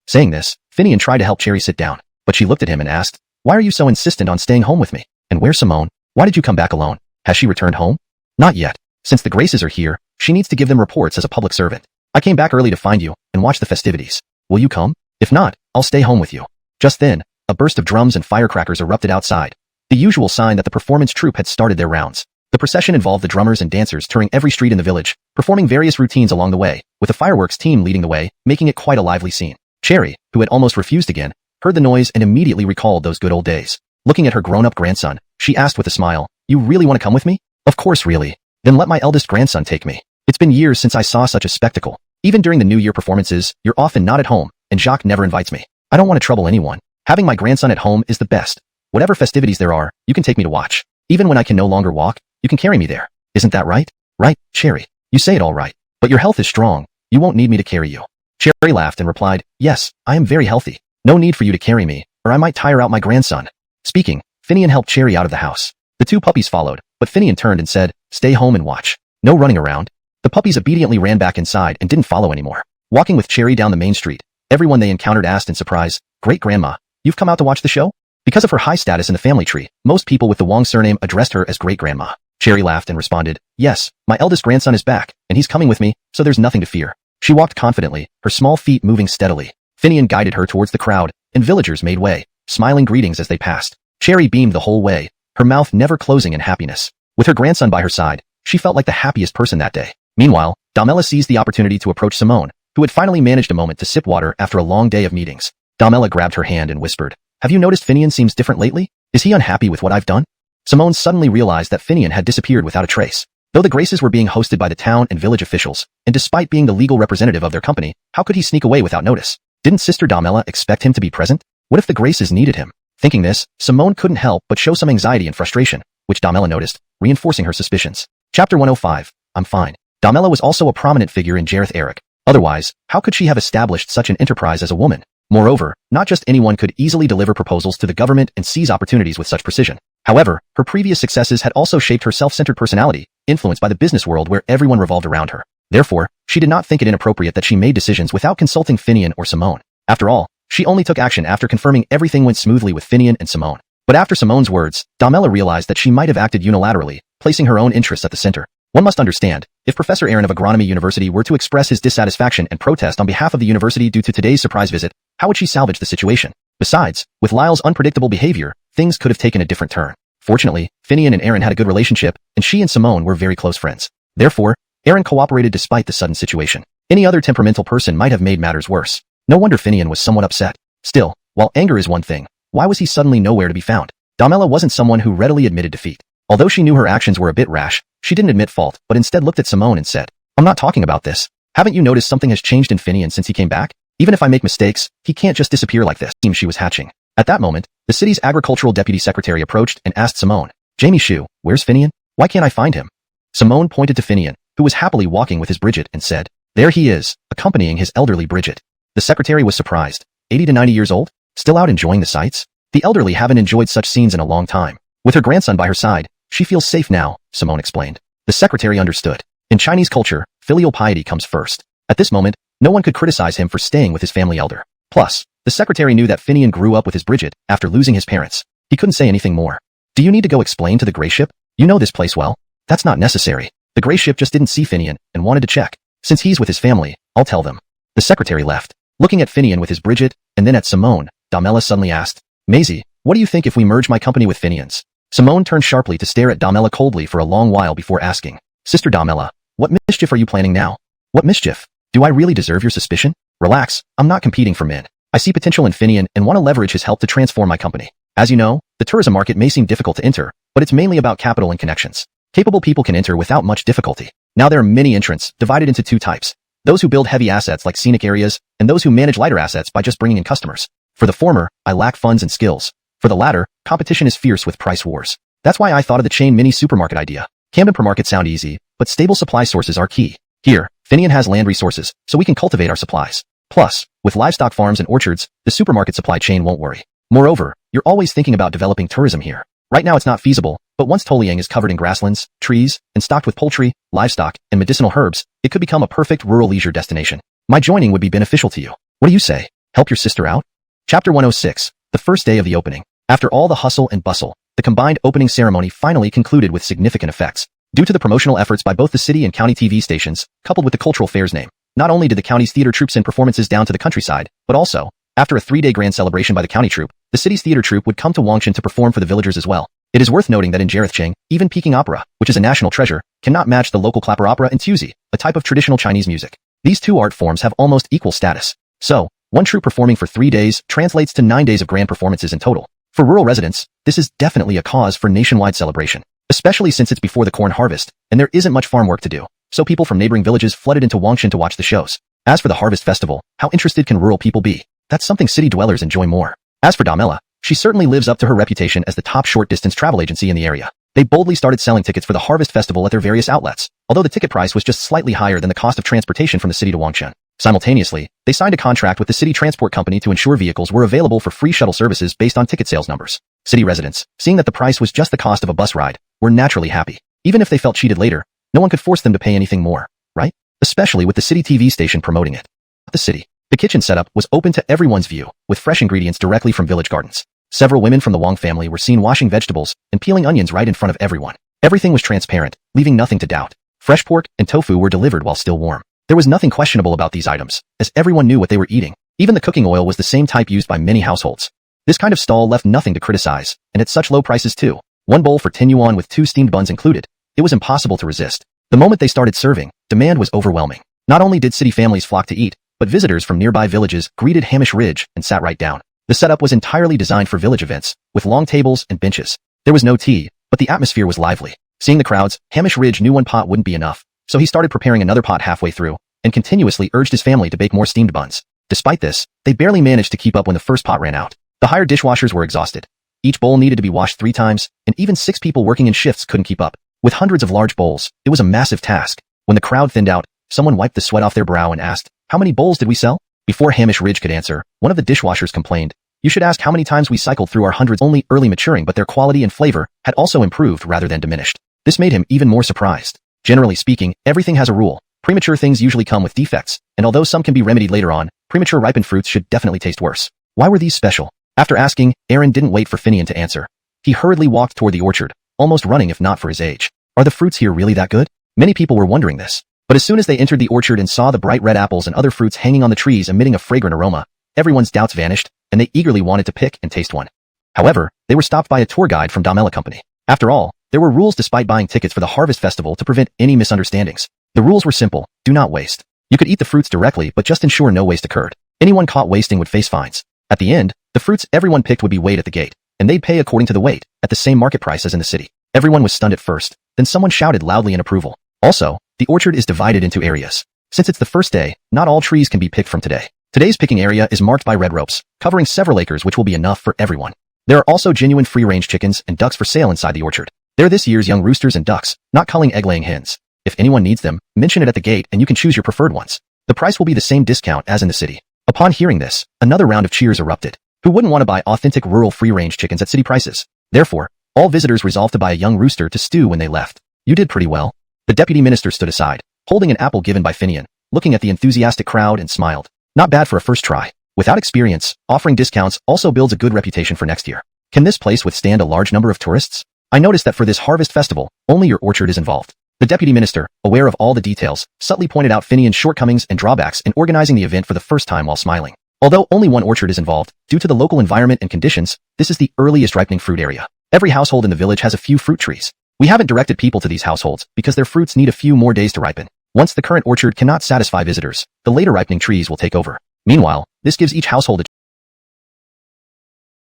Saying this, Finian tried to help Cherry sit down, but she looked at him and asked, why are you so insistent on staying home with me? And where's Simone? Why did you come back alone? Has she returned home? Not yet. Since the Graces are here, she needs to give them reports as a public servant. I came back early to find you and watch the festivities. Will you come? If not, I'll stay home with you. Just then, a burst of drums and firecrackers erupted outside, the usual sign that the performance troupe had started their rounds. The procession involved the drummers and dancers touring every street in the village, performing various routines along the way, with the fireworks team leading the way, making it quite a lively scene. Cherry, who had almost refused again, heard the noise and immediately recalled those good old days. Looking at her grown-up grandson, she asked with a smile, you really want to come with me? Of course really. Then let my eldest grandson take me. It's been years since I saw such a spectacle. Even during the New Year performances, you're often not at home, and Jacques never invites me. I don't want to trouble anyone. Having my grandson at home is the best. Whatever festivities there are, you can take me to watch. Even when I can no longer walk, you can carry me there. Isn't that right? Right, Cherry. You say it all right. But your health is strong. You won't need me to carry you. Cherry laughed and replied, yes, I am very healthy. No need for you to carry me, or I might tire out my grandson. Speaking, Finian helped Cherry out of the house. The two puppies followed, but Finian turned and said, stay home and watch. No running around. The puppies obediently ran back inside and didn't follow anymore. Walking with Cherry down the main street, everyone they encountered asked in surprise, Great-grandma, you've come out to watch the show? Because of her high status in the family tree, most people with the Wong surname addressed her as Great-grandma. Cherry laughed and responded, yes, my eldest grandson is back, and he's coming with me, so there's nothing to fear. She walked confidently, her small feet moving steadily. Finian guided her towards the crowd, and villagers made way, smiling greetings as they passed. Cherry beamed the whole way, her mouth never closing in happiness. With her grandson by her side, she felt like the happiest person that day. Meanwhile, Damela seized the opportunity to approach Simone, who had finally managed a moment to sip water after a long day of meetings. Damela grabbed her hand and whispered, have you noticed Finian seems different lately? Is he unhappy with what I've done? Simone suddenly realized that Finian had disappeared without a trace. Though the Graces were being hosted by the town and village officials, and despite being the legal representative of their company, how could he sneak away without notice? Didn't Sister Damela expect him to be present? What if the Graces needed him? Thinking this, Simone couldn't help but show some anxiety and frustration, which Damela noticed, reinforcing her suspicions. Chapter 105, I'm fine. Damela was also a prominent figure in Jareth Eric. Otherwise, how could she have established such an enterprise as a woman? Moreover, not just anyone could easily deliver proposals to the government and seize opportunities with such precision. However, her previous successes had also shaped her self-centered personality, influenced by the business world where everyone revolved around her. Therefore, she did not think it inappropriate that she made decisions without consulting Finian or Simone. After all, she only took action after confirming everything went smoothly with Finian and Simone. But after Simone's words, Damela realized that she might have acted unilaterally, placing her own interests at the center. One must understand, if Professor Aaron of Agronomy University were to express his dissatisfaction and protest on behalf of the university due to today's surprise visit, how would she salvage the situation? Besides, with Lyle's unpredictable behavior, things could have taken a different turn. Fortunately, Finian and Aaron had a good relationship, and she and Simone were very close friends. Therefore, Aaron cooperated despite the sudden situation. Any other temperamental person might have made matters worse. No wonder Finian was somewhat upset. Still, while anger is one thing, why was he suddenly nowhere to be found? Damela wasn't someone who readily admitted defeat. Although she knew her actions were a bit rash, she didn't admit fault, but instead looked at Simone and said, I'm not talking about this. Haven't you noticed something has changed in Finian since he came back? Even if I make mistakes, he can't just disappear like this. She was hatching. At that moment, the city's agricultural deputy secretary approached and asked Simone, Jamie Shu, where's Finian? Why can't I find him? Simone pointed to Finian, who was happily walking with his Bridget, and said, there he is, accompanying his elderly Bridget. The secretary was surprised. 80 to 90 years old? Still out enjoying the sights? The elderly haven't enjoyed such scenes in a long time. With her grandson by her side, she feels safe now, Simone explained. The secretary understood. In Chinese culture, filial piety comes first. At this moment, no one could criticize him for staying with his family elder. Plus, the secretary knew that Finian grew up with his Bridget after losing his parents. He couldn't say anything more. Do you need to go explain to the gray ship? You know this place well. That's not necessary. The gray ship just didn't see Finian and wanted to check. Since he's with his family, I'll tell them. The secretary left. Looking at Finian with his Bridget, and then at Simone, Damela suddenly asked, Maisie, what do you think if we merge my company with Finian's? Simone turned sharply to stare at Damela coldly for a long while before asking, Sister Damela, what mischief are you planning now? What mischief? Do I really deserve your suspicion? Relax, I'm not competing for Min. I see potential in Finian and want to leverage his help to transform my company. As you know, the tourism market may seem difficult to enter, but it's mainly about capital and connections. Capable people can enter without much difficulty. Now there are many entrants, divided into two types. Those who build heavy assets like scenic areas, and those who manage lighter assets by just bringing in customers. For the former, I lack funds and skills. For the latter, competition is fierce with price wars. That's why I thought of the chain mini supermarket idea. Camden per market sound easy, but stable supply sources are key. Here, Finian has land resources, so we can cultivate our supplies. Plus, with livestock farms and orchards, the supermarket supply chain won't worry. Moreover, you're always thinking about developing tourism here. Right now it's not feasible, but once Toliang is covered in grasslands, trees, and stocked with poultry, livestock, and medicinal herbs, it could become a perfect rural leisure destination. My joining would be beneficial to you. What do you say? Help your sister out? Chapter 106, the first day of the opening. After all the hustle and bustle, the combined opening ceremony finally concluded with significant effects. Due to the promotional efforts by both the city and county TV stations, coupled with the cultural fair's name, not only did the county's theater troupe send performances down to the countryside, but also, after a 3-day grand celebration by the county troupe, the city's theater troupe would come to Wangshan to perform for the villagers as well. It is worth noting that in Jarethcheng, even Peking opera, which is a national treasure, cannot match the local clapper opera and tuzi, a type of traditional Chinese music. These two art forms have almost equal status. So, one troupe performing for 3 days translates to 9 days of grand performances in total. For rural residents, this is definitely a cause for nationwide celebration, especially since it's before the corn harvest, and there isn't much farm work to do. so people from neighboring villages flooded into Wangshan to watch the shows. As for the harvest festival, how interested can rural people be? That's something city dwellers enjoy more. As for Damela, she certainly lives up to her reputation as the top short-distance travel agency in the area. They boldly started selling tickets for the harvest festival at their various outlets, although the ticket price was just slightly higher than the cost of transportation from the city to Wangshan. Simultaneously, they signed a contract with the city transport company to ensure vehicles were available for free shuttle services based on ticket sales numbers. City residents, seeing that the price was just the cost of a bus ride, were naturally happy. Even if they felt cheated later, no one could force them to pay anything more, right? Especially with the city TV station promoting it. The city. The kitchen setup was open to everyone's view, with fresh ingredients directly from village gardens. Several women from the Wang family were seen washing vegetables and peeling onions right in front of everyone. Everything was transparent, leaving nothing to doubt. Fresh pork and tofu were delivered while still warm. There was nothing questionable about these items, as everyone knew what they were eating. Even the cooking oil was the same type used by many households. This kind of stall left nothing to criticize, and at such low prices too. One bowl for 10 yuan with 2 steamed buns included. It was impossible to resist. The moment they started serving, demand was overwhelming. Not only did city families flock to eat, but visitors from nearby villages greeted Hamish Ridge and sat right down. The setup was entirely designed for village events, with long tables and benches. There was no tea, but the atmosphere was lively. Seeing the crowds, Hamish Ridge knew one pot wouldn't be enough, so he started preparing another pot halfway through, and continuously urged his family to bake more steamed buns. Despite this, they barely managed to keep up when the first pot ran out. The hired dishwashers were exhausted. Each bowl needed to be washed 3 times, and even 6 people working in shifts couldn't keep up. With hundreds of large bowls, it was a massive task. When the crowd thinned out, someone wiped the sweat off their brow and asked, "How many bowls did we sell?" Before Hamish Ridge could answer, one of the dishwashers complained, "You should ask how many times we cycled through our hundreds, only early maturing, but their quality and flavor had also improved rather than diminished." This made him even more surprised. Generally speaking, everything has a rule. Premature things usually come with defects, and although some can be remedied later on, premature ripened fruits should definitely taste worse. Why were these special? After asking, Aaron didn't wait for Finian to answer. He hurriedly walked toward the orchard, almost running if not for his age. Are the fruits here really that good? Many people were wondering this. But as soon as they entered the orchard and saw the bright red apples and other fruits hanging on the trees emitting a fragrant aroma, everyone's doubts vanished, and they eagerly wanted to pick and taste one. However, they were stopped by a tour guide from Damela Company. After all, there were rules despite buying tickets for the harvest festival to prevent any misunderstandings. The rules were simple: do not waste. You could eat the fruits directly, but just ensure no waste occurred. Anyone caught wasting would face fines. At the end, the fruits everyone picked would be weighed at the gate, and they'd pay according to the weight, at the same market price as in the city. Everyone was stunned at first, then someone shouted loudly in approval. Also, the orchard is divided into areas. Since it's the first day, not all trees can be picked from today. Today's picking area is marked by red ropes, covering several acres, which will be enough for everyone. There are also genuine free-range chickens and ducks for sale inside the orchard. They're this year's young roosters and ducks, not culling egg-laying hens. If anyone needs them, mention it at the gate and you can choose your preferred ones. The price will be the same discount as in the city. Upon hearing this, another round of cheers erupted. Who wouldn't want to buy authentic rural free-range chickens at city prices? Therefore, all visitors resolved to buy a young rooster to stew when they left. You did pretty well. The deputy minister stood aside, holding an apple given by Finian, looking at the enthusiastic crowd and smiled. Not bad for a first try. Without experience, offering discounts also builds a good reputation for next year. Can this place withstand a large number of tourists? I noticed that for this harvest festival, only your orchard is involved. The deputy minister, aware of all the details, subtly pointed out Finian's shortcomings and drawbacks in organizing the event for the first time while smiling. Although only one orchard is involved, due to the local environment and conditions, this is the earliest ripening fruit area. Every household in the village has a few fruit trees. We haven't directed people to these households because their fruits need a few more days to ripen. Once the current orchard cannot satisfy visitors, the later ripening trees will take over. Meanwhile, this gives each household a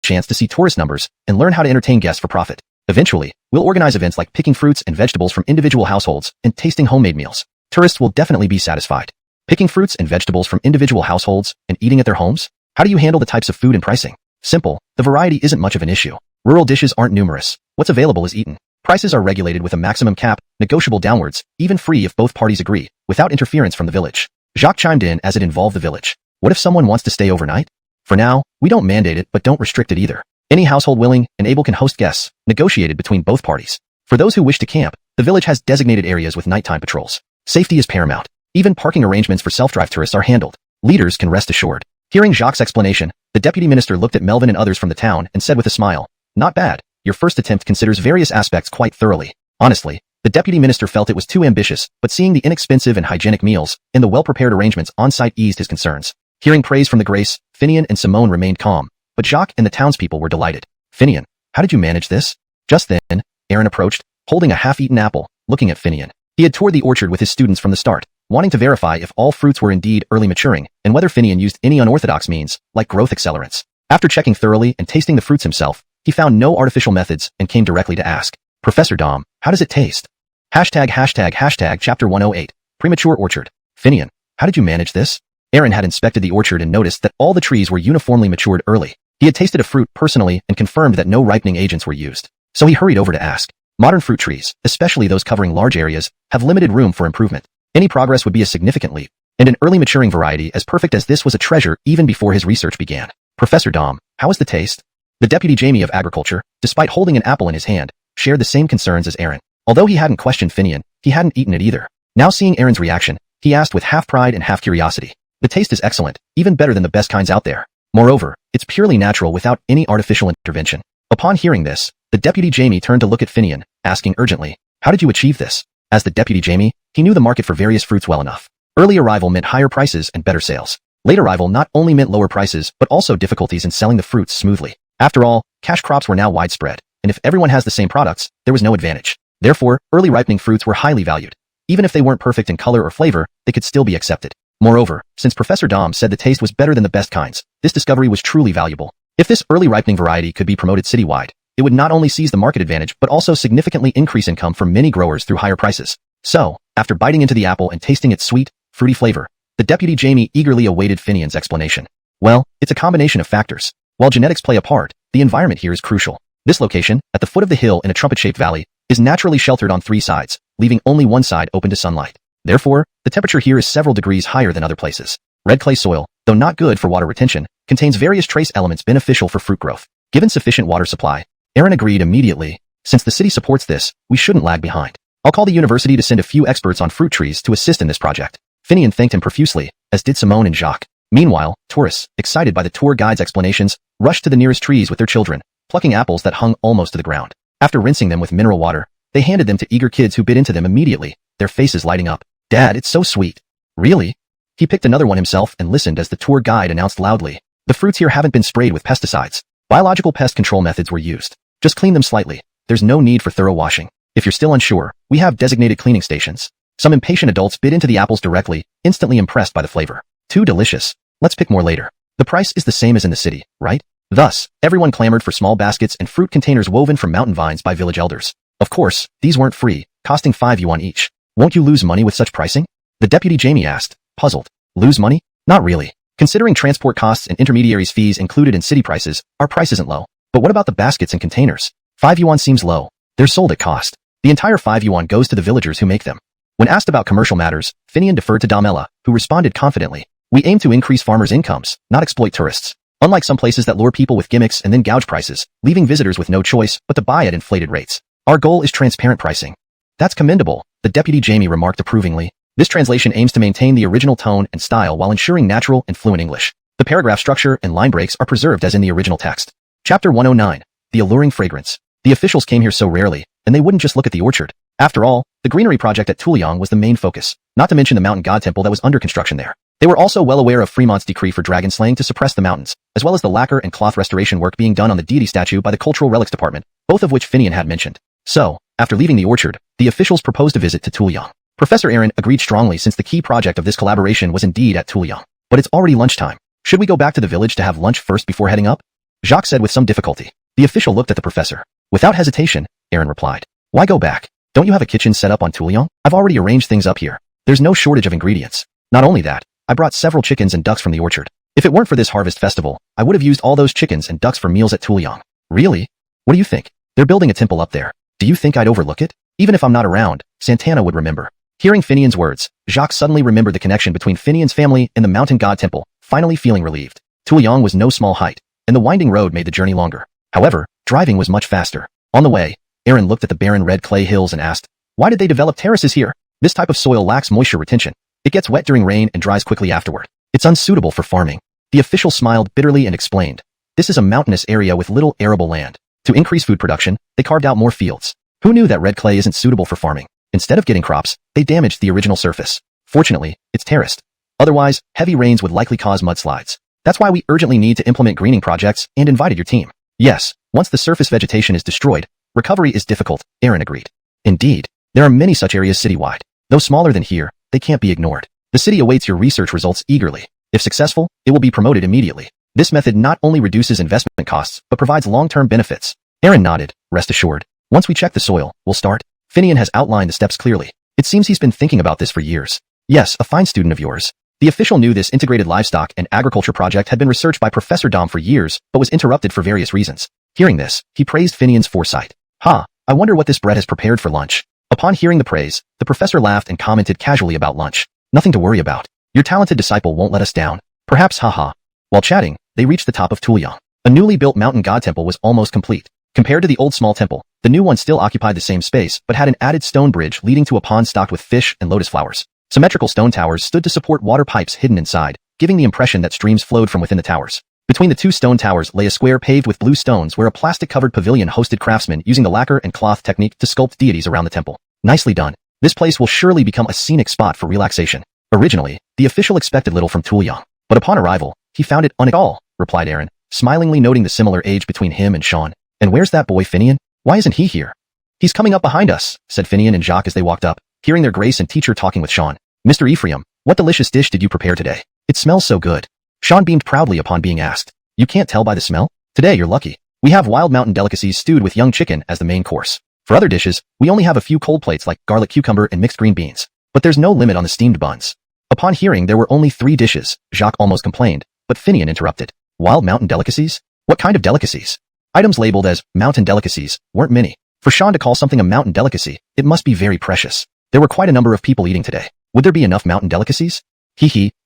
chance to see tourist numbers and learn how to entertain guests for profit. Eventually, we'll organize events like picking fruits and vegetables from individual households and tasting homemade meals. Tourists will definitely be satisfied. Picking fruits and vegetables from individual households and eating at their homes? How do you handle the types of food and pricing? Simple, the variety isn't much of an issue. Rural dishes aren't numerous. What's available is eaten. Prices are regulated with a maximum cap, negotiable downwards, even free if both parties agree, without interference from the village. Jacques chimed in as it involved the village. What if someone wants to stay overnight? For now, we don't mandate it but don't restrict it either. Any household willing and able can host guests, negotiated between both parties. For those who wish to camp, the village has designated areas with nighttime patrols. Safety is paramount. Even parking arrangements for self-drive tourists are handled. Leaders can rest assured. Hearing Jacques' explanation, the deputy minister looked at Melvin and others from the town and said with a smile, "Not bad. Your first attempt considers various aspects quite thoroughly." Honestly, the deputy minister felt it was too ambitious, but seeing the inexpensive and hygienic meals and the well-prepared arrangements on-site eased his concerns. Hearing praise from the Grace, Finian and Simone remained calm, but Jacques and the townspeople were delighted. "Finian, how did you manage this?" Just then, Aaron approached, holding a half-eaten apple, looking at Finian. He had toured the orchard with his students from the start, wanting to verify if all fruits were indeed early maturing and whether Finian used any unorthodox means, like growth accelerants. After checking thoroughly and tasting the fruits himself, he found no artificial methods and came directly to ask, "Professor Dom, how does it taste?" ####. Chapter 108. Premature Orchard. Finian, how did you manage this? Aaron had inspected the orchard and noticed that all the trees were uniformly matured early. He had tasted a fruit personally and confirmed that no ripening agents were used. So he hurried over to ask. Modern fruit trees, especially those covering large areas, have limited room for improvement. Any progress would be a significant leap, and an early maturing variety as perfect as this was a treasure even before his research began. Professor Dom, how is the taste? The Deputy Jamie of Agriculture, despite holding an apple in his hand, shared the same concerns as Aaron. Although he hadn't questioned Finian, he hadn't eaten it either. Now seeing Aaron's reaction, he asked with half pride and half curiosity. The taste is excellent, even better than the best kinds out there. Moreover, it's purely natural without any artificial intervention. Upon hearing this, the Deputy Jamie turned to look at Finian, asking urgently, how did you achieve this? As the Deputy Jamie, he knew the market for various fruits well enough. Early arrival meant higher prices and better sales. Late arrival not only meant lower prices, but also difficulties in selling the fruits smoothly. After all, cash crops were now widespread, and if everyone has the same products, there was no advantage. Therefore, early ripening fruits were highly valued. Even if they weren't perfect in color or flavor, they could still be accepted. Moreover, since Professor Dom said the taste was better than the best kinds, this discovery was truly valuable. If this early ripening variety could be promoted citywide, it would not only seize the market advantage but also significantly increase income for many growers through higher prices. So, after biting into the apple and tasting its sweet, fruity flavor, the Deputy Jamie eagerly awaited Finian's explanation. Well, it's a combination of factors. While genetics play a part, the environment here is crucial. This location, at the foot of the hill in a trumpet-shaped valley, is naturally sheltered on 3 sides, leaving only one side open to sunlight. Therefore, the temperature here is several degrees higher than other places. Red clay soil, though not good for water retention, contains various trace elements beneficial for fruit growth. Given sufficient water supply, Aaron agreed immediately. Since the city supports this, we shouldn't lag behind. I'll call the university to send a few experts on fruit trees to assist in this project. Finian thanked him profusely, as did Simone and Jacques. Meanwhile, tourists, excited by the tour guide's explanations, rushed to the nearest trees with their children, plucking apples that hung almost to the ground. After rinsing them with mineral water, they handed them to eager kids who bit into them immediately, their faces lighting up. Dad, it's so sweet. Really? He picked another one himself and listened as the tour guide announced loudly. The fruits here haven't been sprayed with pesticides. Biological pest control methods were used. Just clean them slightly. There's no need for thorough washing. If you're still unsure, we have designated cleaning stations. Some impatient adults bit into the apples directly, instantly impressed by the flavor. Too delicious. Let's pick more later. The price is the same as in the city, right? Thus, everyone clamored for small baskets and fruit containers woven from mountain vines by village elders. Of course, these weren't free, costing 5 yuan each. Won't you lose money with such pricing? The Deputy Jamie asked, puzzled. Lose money? Not really. Considering transport costs and intermediaries' fees included in city prices, our price isn't low. But what about the baskets and containers? 5 yuan seems low. They're sold at cost. The entire 5 yuan goes to the villagers who make them. When asked about commercial matters, Finian deferred to Damela, who responded confidently. We aim to increase farmers' incomes, not exploit tourists. Unlike some places that lure people with gimmicks and then gouge prices, leaving visitors with no choice but to buy at inflated rates. Our goal is transparent pricing. That's commendable, the Deputy Jamie remarked approvingly. This translation aims to maintain the original tone and style while ensuring natural and fluent English. The paragraph structure and line breaks are preserved as in the original text. Chapter 109. The Alluring Fragrance. The officials came here so rarely, and they wouldn't just look at the orchard. After all, the greenery project at Tuliang was the main focus, not to mention the mountain god temple that was under construction there. They were also well aware of Fremont's decree for dragon slaying to suppress the mountains, as well as the lacquer and cloth restoration work being done on the deity statue by the Cultural Relics Department, both of which Finian had mentioned. So, after leaving the orchard, the officials proposed a visit to Tuliang. Professor Aaron agreed strongly since the key project of this collaboration was indeed at Tuliang. But it's already lunchtime. Should we go back to the village to have lunch first before heading up? Jacques said with some difficulty. The official looked at the professor. Without hesitation, Aaron replied. Why go back? Don't you have a kitchen set up on Tuliang? I've already arranged things up here. There's no shortage of ingredients. Not only that, I brought several chickens and ducks from the orchard. If it weren't for this harvest festival, I would have used all those chickens and ducks for meals at Tuliang. Really? What do you think? They're building a temple up there. Do you think I'd overlook it? Even if I'm not around, Santana would remember. Hearing Finian's words, Jacques suddenly remembered the connection between Finian's family and the mountain god temple, finally feeling relieved. Tuliang was no small height, and the winding road made the journey longer. However, driving was much faster. On the way, Aaron looked at the barren red clay hills and asked, why did they develop terraces here? This type of soil lacks moisture retention. It gets wet during rain and dries quickly afterward. It's unsuitable for farming. The official smiled bitterly and explained. This is a mountainous area with little arable land. To increase food production, they carved out more fields. Who knew that red clay isn't suitable for farming? Instead of getting crops, they damaged the original surface. Fortunately, it's terraced. Otherwise, heavy rains would likely cause mudslides. That's why we urgently need to implement greening projects and invited your team. Yes, once the surface vegetation is destroyed, recovery is difficult, Aaron agreed. Indeed, there are many such areas citywide. Though smaller than here, they can't be ignored. The city awaits your research results eagerly. If successful, it will be promoted immediately. This method not only reduces investment costs, but provides long-term benefits. Aaron nodded, rest assured. Once we check the soil, we'll start. Finian has outlined the steps clearly. It seems he's been thinking about this for years. Yes, a fine student of yours. The official knew this integrated livestock and agriculture project had been researched by Professor Dom for years, but was interrupted for various reasons. Hearing this, he praised Finian's foresight. I wonder what this bread has prepared for lunch. Upon hearing the praise, the professor laughed and commented casually about lunch. Nothing to worry about. Your talented disciple won't let us down. Perhaps, haha. While chatting, they reached the top of Tulyang. A newly built mountain god temple was almost complete. Compared to the old small temple, the new one still occupied the same space but had an added stone bridge leading to a pond stocked with fish and lotus flowers. Symmetrical stone towers stood to support water pipes hidden inside, giving the impression that streams flowed from within the towers. Between the two stone towers lay a square paved with blue stones where a plastic-covered pavilion hosted craftsmen using the lacquer and cloth technique to sculpt deities around the temple. Nicely done. This place will surely become a scenic spot for relaxation. Originally, the official expected little from Tulyang, but upon arrival, he found it at all, replied Aaron, smilingly noting the similar age between him and Sean. And where's that boy Finian? Why isn't he here? He's coming up behind us, said Finian and Jacques as they walked up, hearing their grace and teacher talking with Sean. Mr. Ephraim, what delicious dish did you prepare today? It smells so good. Sean beamed proudly upon being asked. You can't tell by the smell? Today you're lucky. We have wild mountain delicacies stewed with young chicken as the main course. For other dishes, we only have a few cold plates like garlic cucumber and mixed green beans. But there's no limit on the steamed buns. Upon hearing there were only 3 dishes, Jacques almost complained, but Finian interrupted. Wild mountain delicacies? What kind of delicacies? Items labeled as mountain delicacies weren't many. For Sean to call something a mountain delicacy, it must be very precious. There were quite a number of people eating today. Would there be enough mountain delicacies?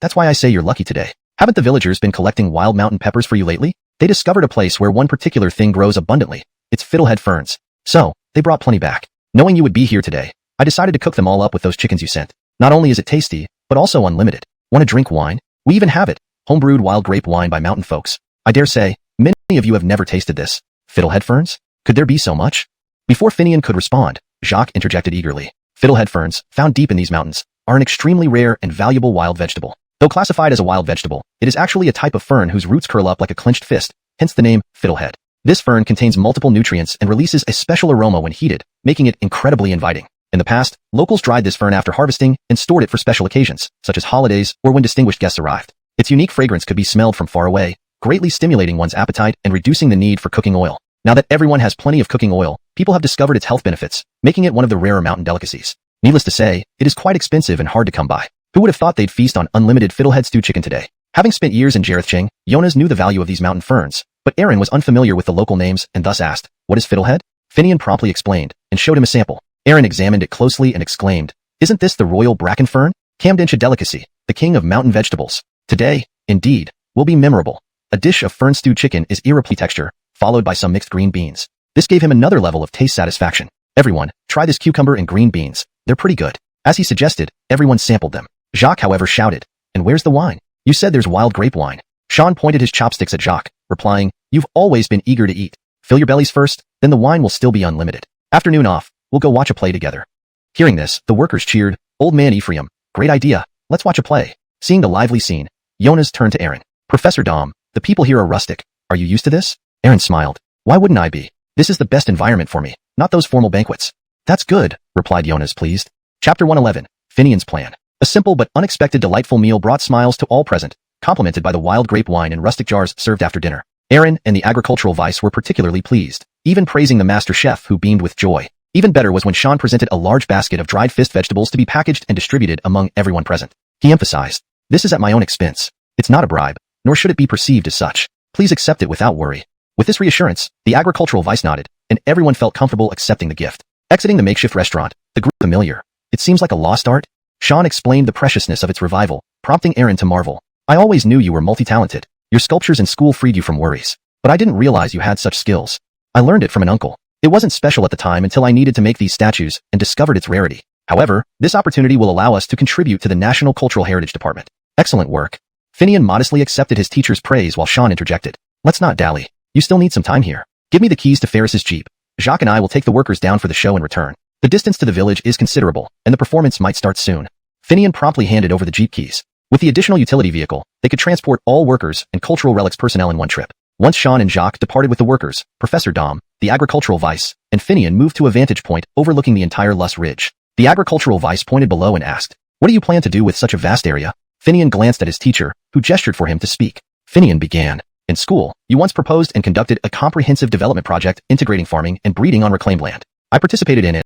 That's why I say you're lucky today. Haven't the villagers been collecting wild mountain peppers for you lately? They discovered a place where one particular thing grows abundantly. It's fiddlehead ferns. So, they brought plenty back. Knowing you would be here today, I decided to cook them all up with those chickens you sent. Not only is it tasty, but also unlimited. Want to drink wine? We even have it. Homebrewed wild grape wine by mountain folks. I dare say, many of you have never tasted this. Fiddlehead ferns? Could there be so much? Before Finian could respond, Jacques interjected eagerly. Fiddlehead ferns, found deep in these mountains, are an extremely rare and valuable wild vegetable. Though classified as a wild vegetable, it is actually a type of fern whose roots curl up like a clenched fist, hence the name fiddlehead. This fern contains multiple nutrients and releases a special aroma when heated, making it incredibly inviting. In the past, locals dried this fern after harvesting and stored it for special occasions, such as holidays or when distinguished guests arrived. Its unique fragrance could be smelled from far away, greatly stimulating one's appetite and reducing the need for cooking oil. Now that everyone has plenty of cooking oil, people have discovered its health benefits, making it one of the rarer mountain delicacies. Needless to say, it is quite expensive and hard to come by. Who would have thought they'd feast on unlimited fiddlehead stewed chicken today? Having spent years in Jarethcheng, Jonas knew the value of these mountain ferns, but Aaron was unfamiliar with the local names and thus asked, "What is fiddlehead?" Finian promptly explained, and showed him a sample. Aaron examined it closely and exclaimed, "Isn't this the royal bracken fern? Camdenshire delicacy, the king of mountain vegetables. Today, indeed, will be memorable." A dish of fern stewed chicken is irreplaceable texture, followed by some mixed green beans. This gave him another level of taste satisfaction. Everyone, try this cucumber and green beans. They're pretty good. As he suggested, everyone sampled them. Jacques, however, shouted, "And where's the wine? You said there's wild grape wine." Sean pointed his chopsticks at Jacques, replying, "You've always been eager to eat. Fill your bellies first, then the wine will still be unlimited. Afternoon off, we'll go watch a play together." Hearing this, the workers cheered, "Old man Ephraim, great idea. Let's watch a play." Seeing the lively scene, Jonas turned to Aaron. "Professor Dom, the people here are rustic. Are you used to this?" Aaron smiled. "Why wouldn't I be? This is the best environment for me, not those formal banquets." "That's good," replied Jonas, pleased. Chapter 111, Finian's Plan. A simple but unexpected delightful meal brought smiles to all present, complemented by the wild grape wine in rustic jars served after dinner. Aaron and the agricultural vice were particularly pleased, even praising the master chef who beamed with joy. Even better was when Sean presented a large basket of dried fist vegetables to be packaged and distributed among everyone present. He emphasized, "This is at my own expense. It's not a bribe, nor should it be perceived as such. Please accept it without worry." With this reassurance, the agricultural vice nodded, and everyone felt comfortable accepting the gift. Exiting the makeshift restaurant, the group familiar. "It seems like a lost art?" Sean explained the preciousness of its revival, prompting Aaron to marvel. "I always knew you were multi-talented. Your sculptures in school freed you from worries. But I didn't realize you had such skills. I learned it from an uncle. It wasn't special at the time until I needed to make these statues and discovered its rarity. However, this opportunity will allow us to contribute to the National Cultural Heritage Department." Excellent work. Finian modestly accepted his teacher's praise while Sean interjected, "Let's not dally. You still need some time here. Give me the keys to Ferris's Jeep. Jacques and I will take the workers down for the show and return. The distance to the village is considerable, and the performance might start soon." Finian promptly handed over the Jeep keys. With the additional utility vehicle, they could transport all workers and cultural relics personnel in one trip. Once Sean and Jacques departed with the workers, Professor Dom, the agricultural vice, and Finian moved to a vantage point overlooking the entire Luss Ridge. The agricultural vice pointed below and asked, "What do you plan to do with such a vast area?" Finian glanced at his teacher, who gestured for him to speak. Finian began, "In school, you once proposed and conducted a comprehensive development project integrating farming and breeding on reclaimed land. I participated in it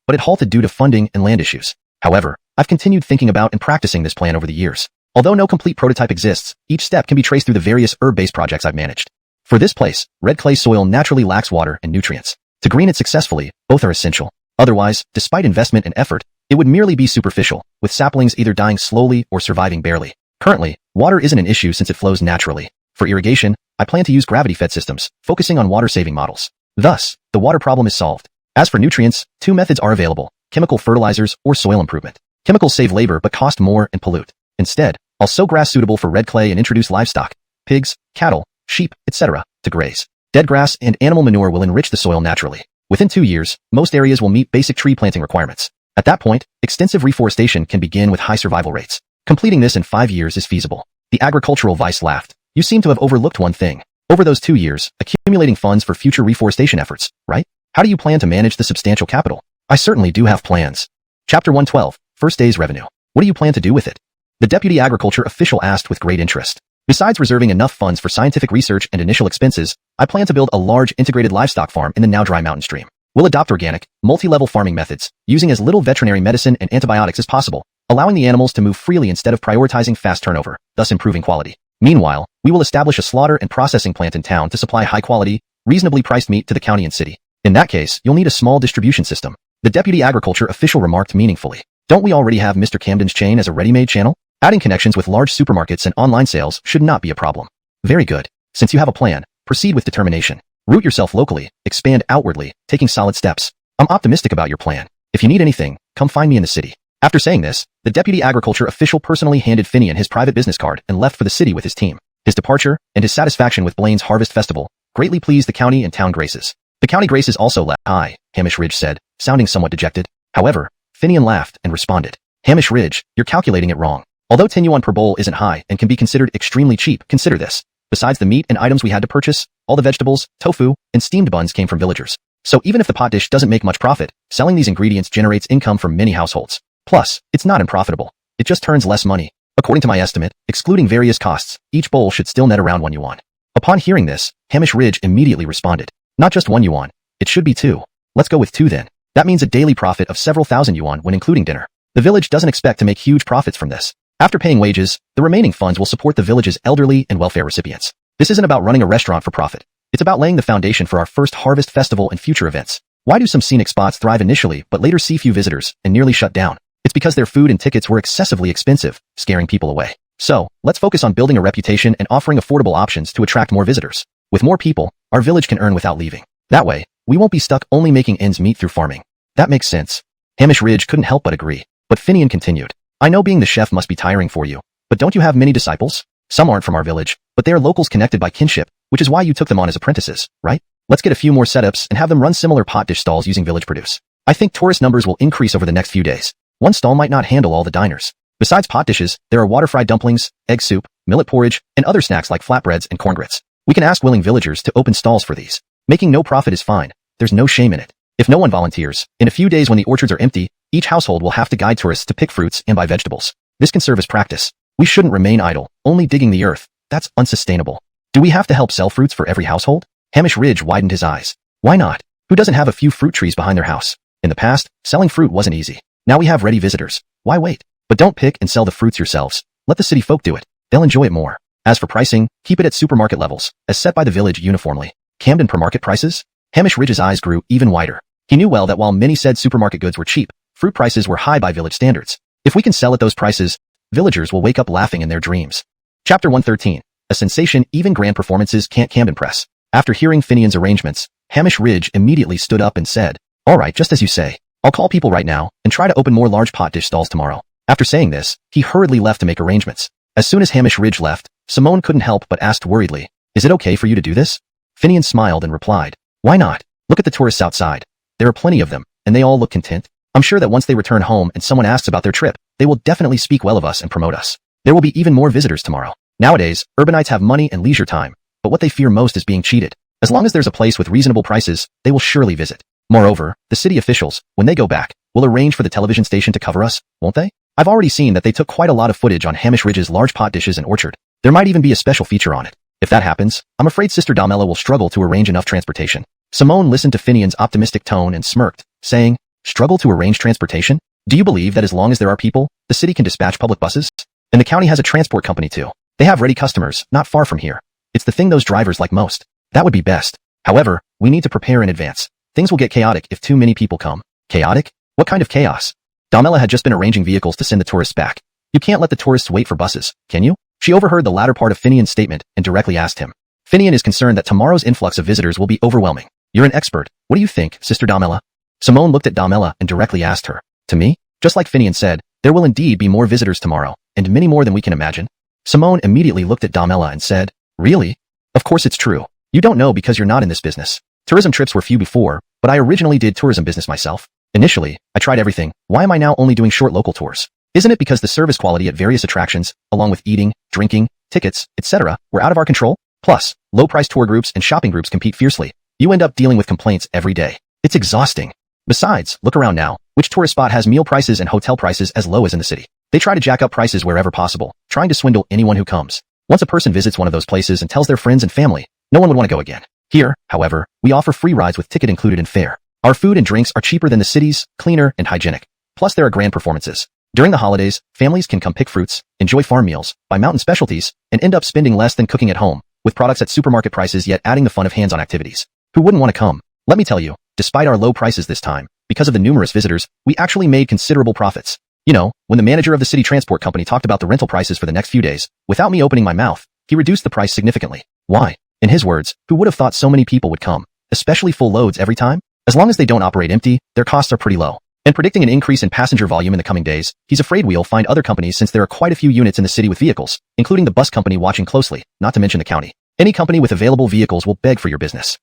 but it halted due to funding and land issues. However, I've continued thinking about and practicing this plan over the years. Although no complete prototype exists, each step can be traced through the various herb-based projects I've managed. For this place, red clay soil naturally lacks water and nutrients. To green it successfully, both are essential. Otherwise, despite investment and effort, it would merely be superficial, with saplings either dying slowly or surviving barely. Currently, water isn't an issue since it flows naturally. For irrigation, I plan to use gravity-fed systems, focusing on water-saving models. Thus, the water problem is solved. As for nutrients, two methods are available: chemical fertilizers or soil improvement. Chemicals save labor but cost more and pollute. Instead, I'll sow grass suitable for red clay and introduce livestock, pigs, cattle, sheep, etc., to graze. Dead grass and animal manure will enrich the soil naturally. Within 2 years, most areas will meet basic tree planting requirements. At that point, extensive reforestation can begin with high survival rates. Completing this in 5 years is feasible. The agricultural vice laughed. You seem to have overlooked one thing. Over those 2 years, accumulating funds for future reforestation efforts, right? How do you plan to manage the substantial capital? I certainly do have plans. Chapter 112, First Day's Revenue. What do you plan to do with it? The deputy agriculture official asked with great interest. Besides reserving enough funds for scientific research and initial expenses, I plan to build a large integrated livestock farm in the now dry mountain stream. We'll adopt organic, multi-level farming methods, using as little veterinary medicine and antibiotics as possible, allowing the animals to move freely instead of prioritizing fast turnover, thus improving quality. Meanwhile, we will establish a slaughter and processing plant in town to supply high-quality, reasonably priced meat to the county and city. In that case, you'll need a small distribution system. The deputy agriculture official remarked meaningfully. Don't we already have Mr. Camden's chain as a ready-made channel? Adding connections with large supermarkets and online sales should not be a problem. Very good. Since you have a plan, proceed with determination. Root yourself locally, expand outwardly, taking solid steps. I'm optimistic about your plan. If you need anything, come find me in the city. After saying this, the deputy agriculture official personally handed Finian his private business card and left for the city with his team. His departure, and his satisfaction with Blaine's Harvest Festival, greatly pleased the county and town graces. The county graces also left. Hi, Hamish Ridge said, sounding somewhat dejected. However, Finian laughed and responded. Hamish Ridge, you're calculating it wrong. Although tenuan per bowl isn't high and can be considered extremely cheap, consider this. Besides the meat and items we had to purchase, all the vegetables, tofu, and steamed buns came from villagers. So even if the pot dish doesn't make much profit, selling these ingredients generates income for many households. Plus, it's not unprofitable. It just turns less money. According to my estimate, excluding various costs, each bowl should still net around 1 yuan. Upon hearing this, Hamish Ridge immediately responded. Not just 1 yuan. It should be 2. Let's go with 2 then. That means a daily profit of several thousand yuan when including dinner. The village doesn't expect to make huge profits from this. After paying wages, the remaining funds will support the village's elderly and welfare recipients. This isn't about running a restaurant for profit. It's about laying the foundation for our first harvest festival and future events. Why do some scenic spots thrive initially but later see few visitors and nearly shut down? It's because their food and tickets were excessively expensive, scaring people away. So, let's focus on building a reputation and offering affordable options to attract more visitors. With more people, our village can earn without leaving. That way, we won't be stuck only making ends meet through farming. That makes sense. Hamish Ridge couldn't help but agree. But Finian continued. I know being the chef must be tiring for you, but don't you have many disciples? Some aren't from our village, but they are locals connected by kinship, which is why you took them on as apprentices, right? Let's get a few more setups and have them run similar pot dish stalls using village produce. I think tourist numbers will increase over the next few days. One stall might not handle all the diners. Besides pot dishes, there are water-fried dumplings, egg soup, millet porridge, and other snacks like flatbreads and corn grits. We can ask willing villagers to open stalls for these. Making no profit is fine. There's no shame in it. If no one volunteers, in a few days when the orchards are empty, each household will have to guide tourists to pick fruits and buy vegetables. This can serve as practice. We shouldn't remain idle, only digging the earth. That's unsustainable. Do we have to help sell fruits for every household? Hamish Ridge widened his eyes. Why not? Who doesn't have a few fruit trees behind their house? In the past, selling fruit wasn't easy. Now we have ready visitors. Why wait? But don't pick and sell the fruits yourselves. Let the city folk do it. They'll enjoy it more. As for pricing, keep it at supermarket levels, as set by the village uniformly. Camden per market prices? Hamish Ridge's eyes grew even wider. He knew well that while many said supermarket goods were cheap, fruit prices were high by village standards. If we can sell at those prices, villagers will wake up laughing in their dreams. Chapter 113. A sensation even grand performances can't Camden press. After hearing Finian's arrangements, Hamish Ridge immediately stood up and said, all right, just as you say. I'll call people right now and try to open more large pot dish stalls tomorrow. After saying this, he hurriedly left to make arrangements. As soon as Hamish Ridge left, Simone couldn't help but asked worriedly, is it okay for you to do this? Finian smiled and replied, why not? Look at the tourists outside. There are plenty of them, and they all look content. I'm sure that once they return home and someone asks about their trip, they will definitely speak well of us and promote us. There will be even more visitors tomorrow. Nowadays, urbanites have money and leisure time, but what they fear most is being cheated. As long as there's a place with reasonable prices, they will surely visit. Moreover, the city officials, when they go back, will arrange for the television station to cover us, won't they? I've already seen that they took quite a lot of footage on Hamish Ridge's large pot dishes and orchard. There might even be a special feature on it. If that happens, I'm afraid Sister Damela will struggle to arrange enough transportation. Simone listened to Finian's optimistic tone and smirked, saying, Struggle to arrange transportation? Do you believe that as long as there are people, the city can dispatch public buses? And the county has a transport company too. They have ready customers, not far from here. It's the thing those drivers like most. That would be best. However, we need to prepare in advance. Things will get chaotic if too many people come. Chaotic? What kind of chaos? Damela had just been arranging vehicles to send the tourists back. You can't let the tourists wait for buses, can you? She overheard the latter part of Finian's statement and directly asked him. Finian is concerned that tomorrow's influx of visitors will be overwhelming. You're an expert. What do you think, Sister Damela? Simone looked at Damela and directly asked her. To me? Just like Finian said, there will indeed be more visitors tomorrow, and many more than we can imagine. Simone immediately looked at Damela and said, Really? Of course it's true. You don't know because you're not in this business. Tourism trips were few before, but I originally did tourism business myself. Initially, I tried everything. Why am I now only doing short local tours? Isn't it because the service quality at various attractions, along with eating, drinking, tickets, etc., were out of our control? Plus, low-price tour groups and shopping groups compete fiercely. You end up dealing with complaints every day. It's exhausting. Besides, look around now. Which tourist spot has meal prices and hotel prices as low as in the city? They try to jack up prices wherever possible, trying to swindle anyone who comes. Once a person visits one of those places and tells their friends and family, no one would want to go again. Here, however, we offer free rides with ticket included in fare. Our food and drinks are cheaper than the city's, cleaner and hygienic. Plus there are grand performances. During the holidays, families can come pick fruits, enjoy farm meals, buy mountain specialties, and end up spending less than cooking at home, with products at supermarket prices yet adding the fun of hands-on activities. Who wouldn't want to come? Let me tell you, despite our low prices this time, because of the numerous visitors, we actually made considerable profits. You know, when the manager of the city transport company talked about the rental prices for the next few days, without me opening my mouth, he reduced the price significantly. Why? In his words, who would have thought so many people would come, especially full loads every time? As long as they don't operate empty, their costs are pretty low. And predicting an increase in passenger volume in the coming days, he's afraid we'll find other companies since there are quite a few units in the city with vehicles, including the bus company watching closely, not to mention the county. Any company with available vehicles will beg for your business.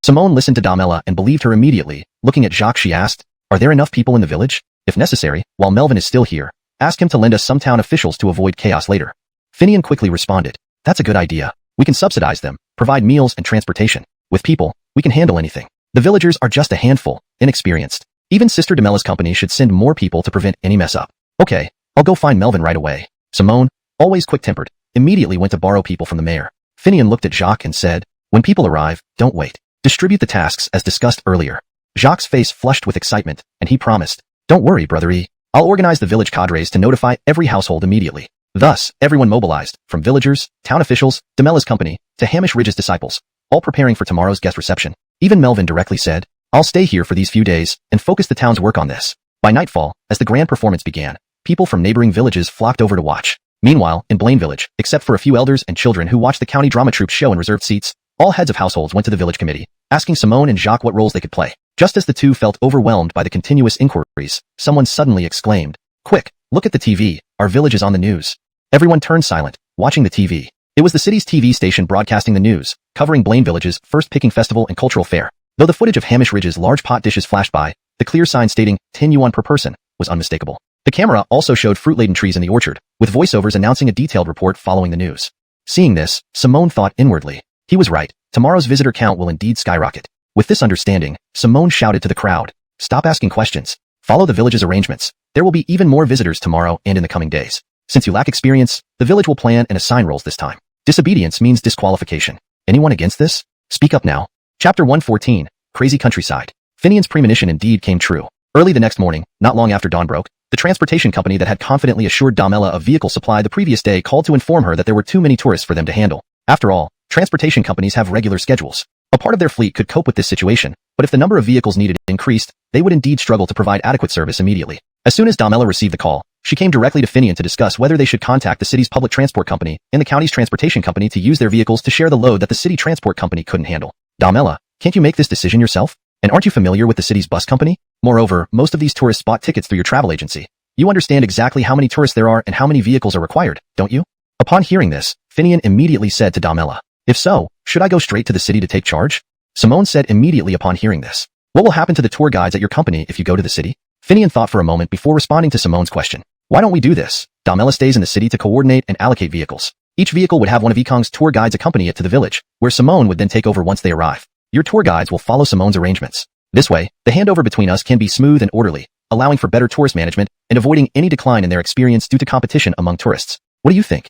Simone listened to Damela and believed her immediately. Looking at Jacques, she asked, Are there enough people in the village? If necessary, while Melvin is still here, ask him to lend us some town officials to avoid chaos later. Finian quickly responded, That's a good idea. We can subsidize them, provide meals and transportation. With people, we can handle anything. The villagers are just a handful, inexperienced. Even Sister Damela's company should send more people to prevent any mess up. Okay, I'll go find Melvin right away. Simone, always quick-tempered, immediately went to borrow people from the mayor. Finian looked at Jacques and said, When people arrive, don't wait. Distribute the tasks as discussed earlier. Jacques' face flushed with excitement, and he promised, Don't worry, Brother E. I'll organize the village cadres to notify every household immediately. Thus, everyone mobilized, from villagers, town officials, Damela's company, to Hamish Ridge's disciples, all preparing for tomorrow's guest reception. Even Melvin directly said, I'll stay here for these few days and focus the town's work on this. By nightfall, as the grand performance began, people from neighboring villages flocked over to watch. Meanwhile, in Blaine Village, except for a few elders and children who watched the county drama troupe show in reserved seats, all heads of households went to the village committee, asking Simone and Jacques what roles they could play. Just as the two felt overwhelmed by the continuous inquiries, someone suddenly exclaimed, Quick, look at the TV, our village is on the news. Everyone turned silent, watching the TV. It was the city's TV station broadcasting the news, covering Blaine Village's first picking festival and cultural fair. Though the footage of Hamish Ridge's large pot dishes flashed by, the clear sign stating 10 yuan per person was unmistakable. The camera also showed fruit-laden trees in the orchard, with voiceovers announcing a detailed report following the news. Seeing this, Simone thought inwardly. He was right. Tomorrow's visitor count will indeed skyrocket. With this understanding, Simone shouted to the crowd, Stop asking questions. Follow the village's arrangements. There will be even more visitors tomorrow and in the coming days. Since you lack experience, the village will plan and assign roles this time. Disobedience means disqualification. Anyone against this? Speak up now. Chapter 114, Crazy Countryside. Finian's premonition indeed came true. Early the next morning, not long after dawn broke, the transportation company that had confidently assured Damela of vehicle supply the previous day called to inform her that there were too many tourists for them to handle. After all, transportation companies have regular schedules. A part of their fleet could cope with this situation, but if the number of vehicles needed increased, they would indeed struggle to provide adequate service immediately. As soon as Damela received the call, she came directly to Finian to discuss whether they should contact the city's public transport company and the county's transportation company to use their vehicles to share the load that the city transport company couldn't handle. Damela, can't you make this decision yourself? And aren't you familiar with the city's bus company? Moreover, most of these tourists bought tickets through your travel agency. You understand exactly how many tourists there are and how many vehicles are required, don't you? Upon hearing this, Finian immediately said to Damela, If so, should I go straight to the city to take charge? Simone said immediately upon hearing this, What will happen to the tour guides at your company if you go to the city? Finian thought for a moment before responding to Simone's question. Why don't we do this? Damela stays in the city to coordinate and allocate vehicles. Each vehicle would have one of Ekong's tour guides accompany it to the village, where Simone would then take over once they arrive. Your tour guides will follow Simone's arrangements. This way, the handover between us can be smooth and orderly, allowing for better tourist management and avoiding any decline in their experience due to competition among tourists. What do you think?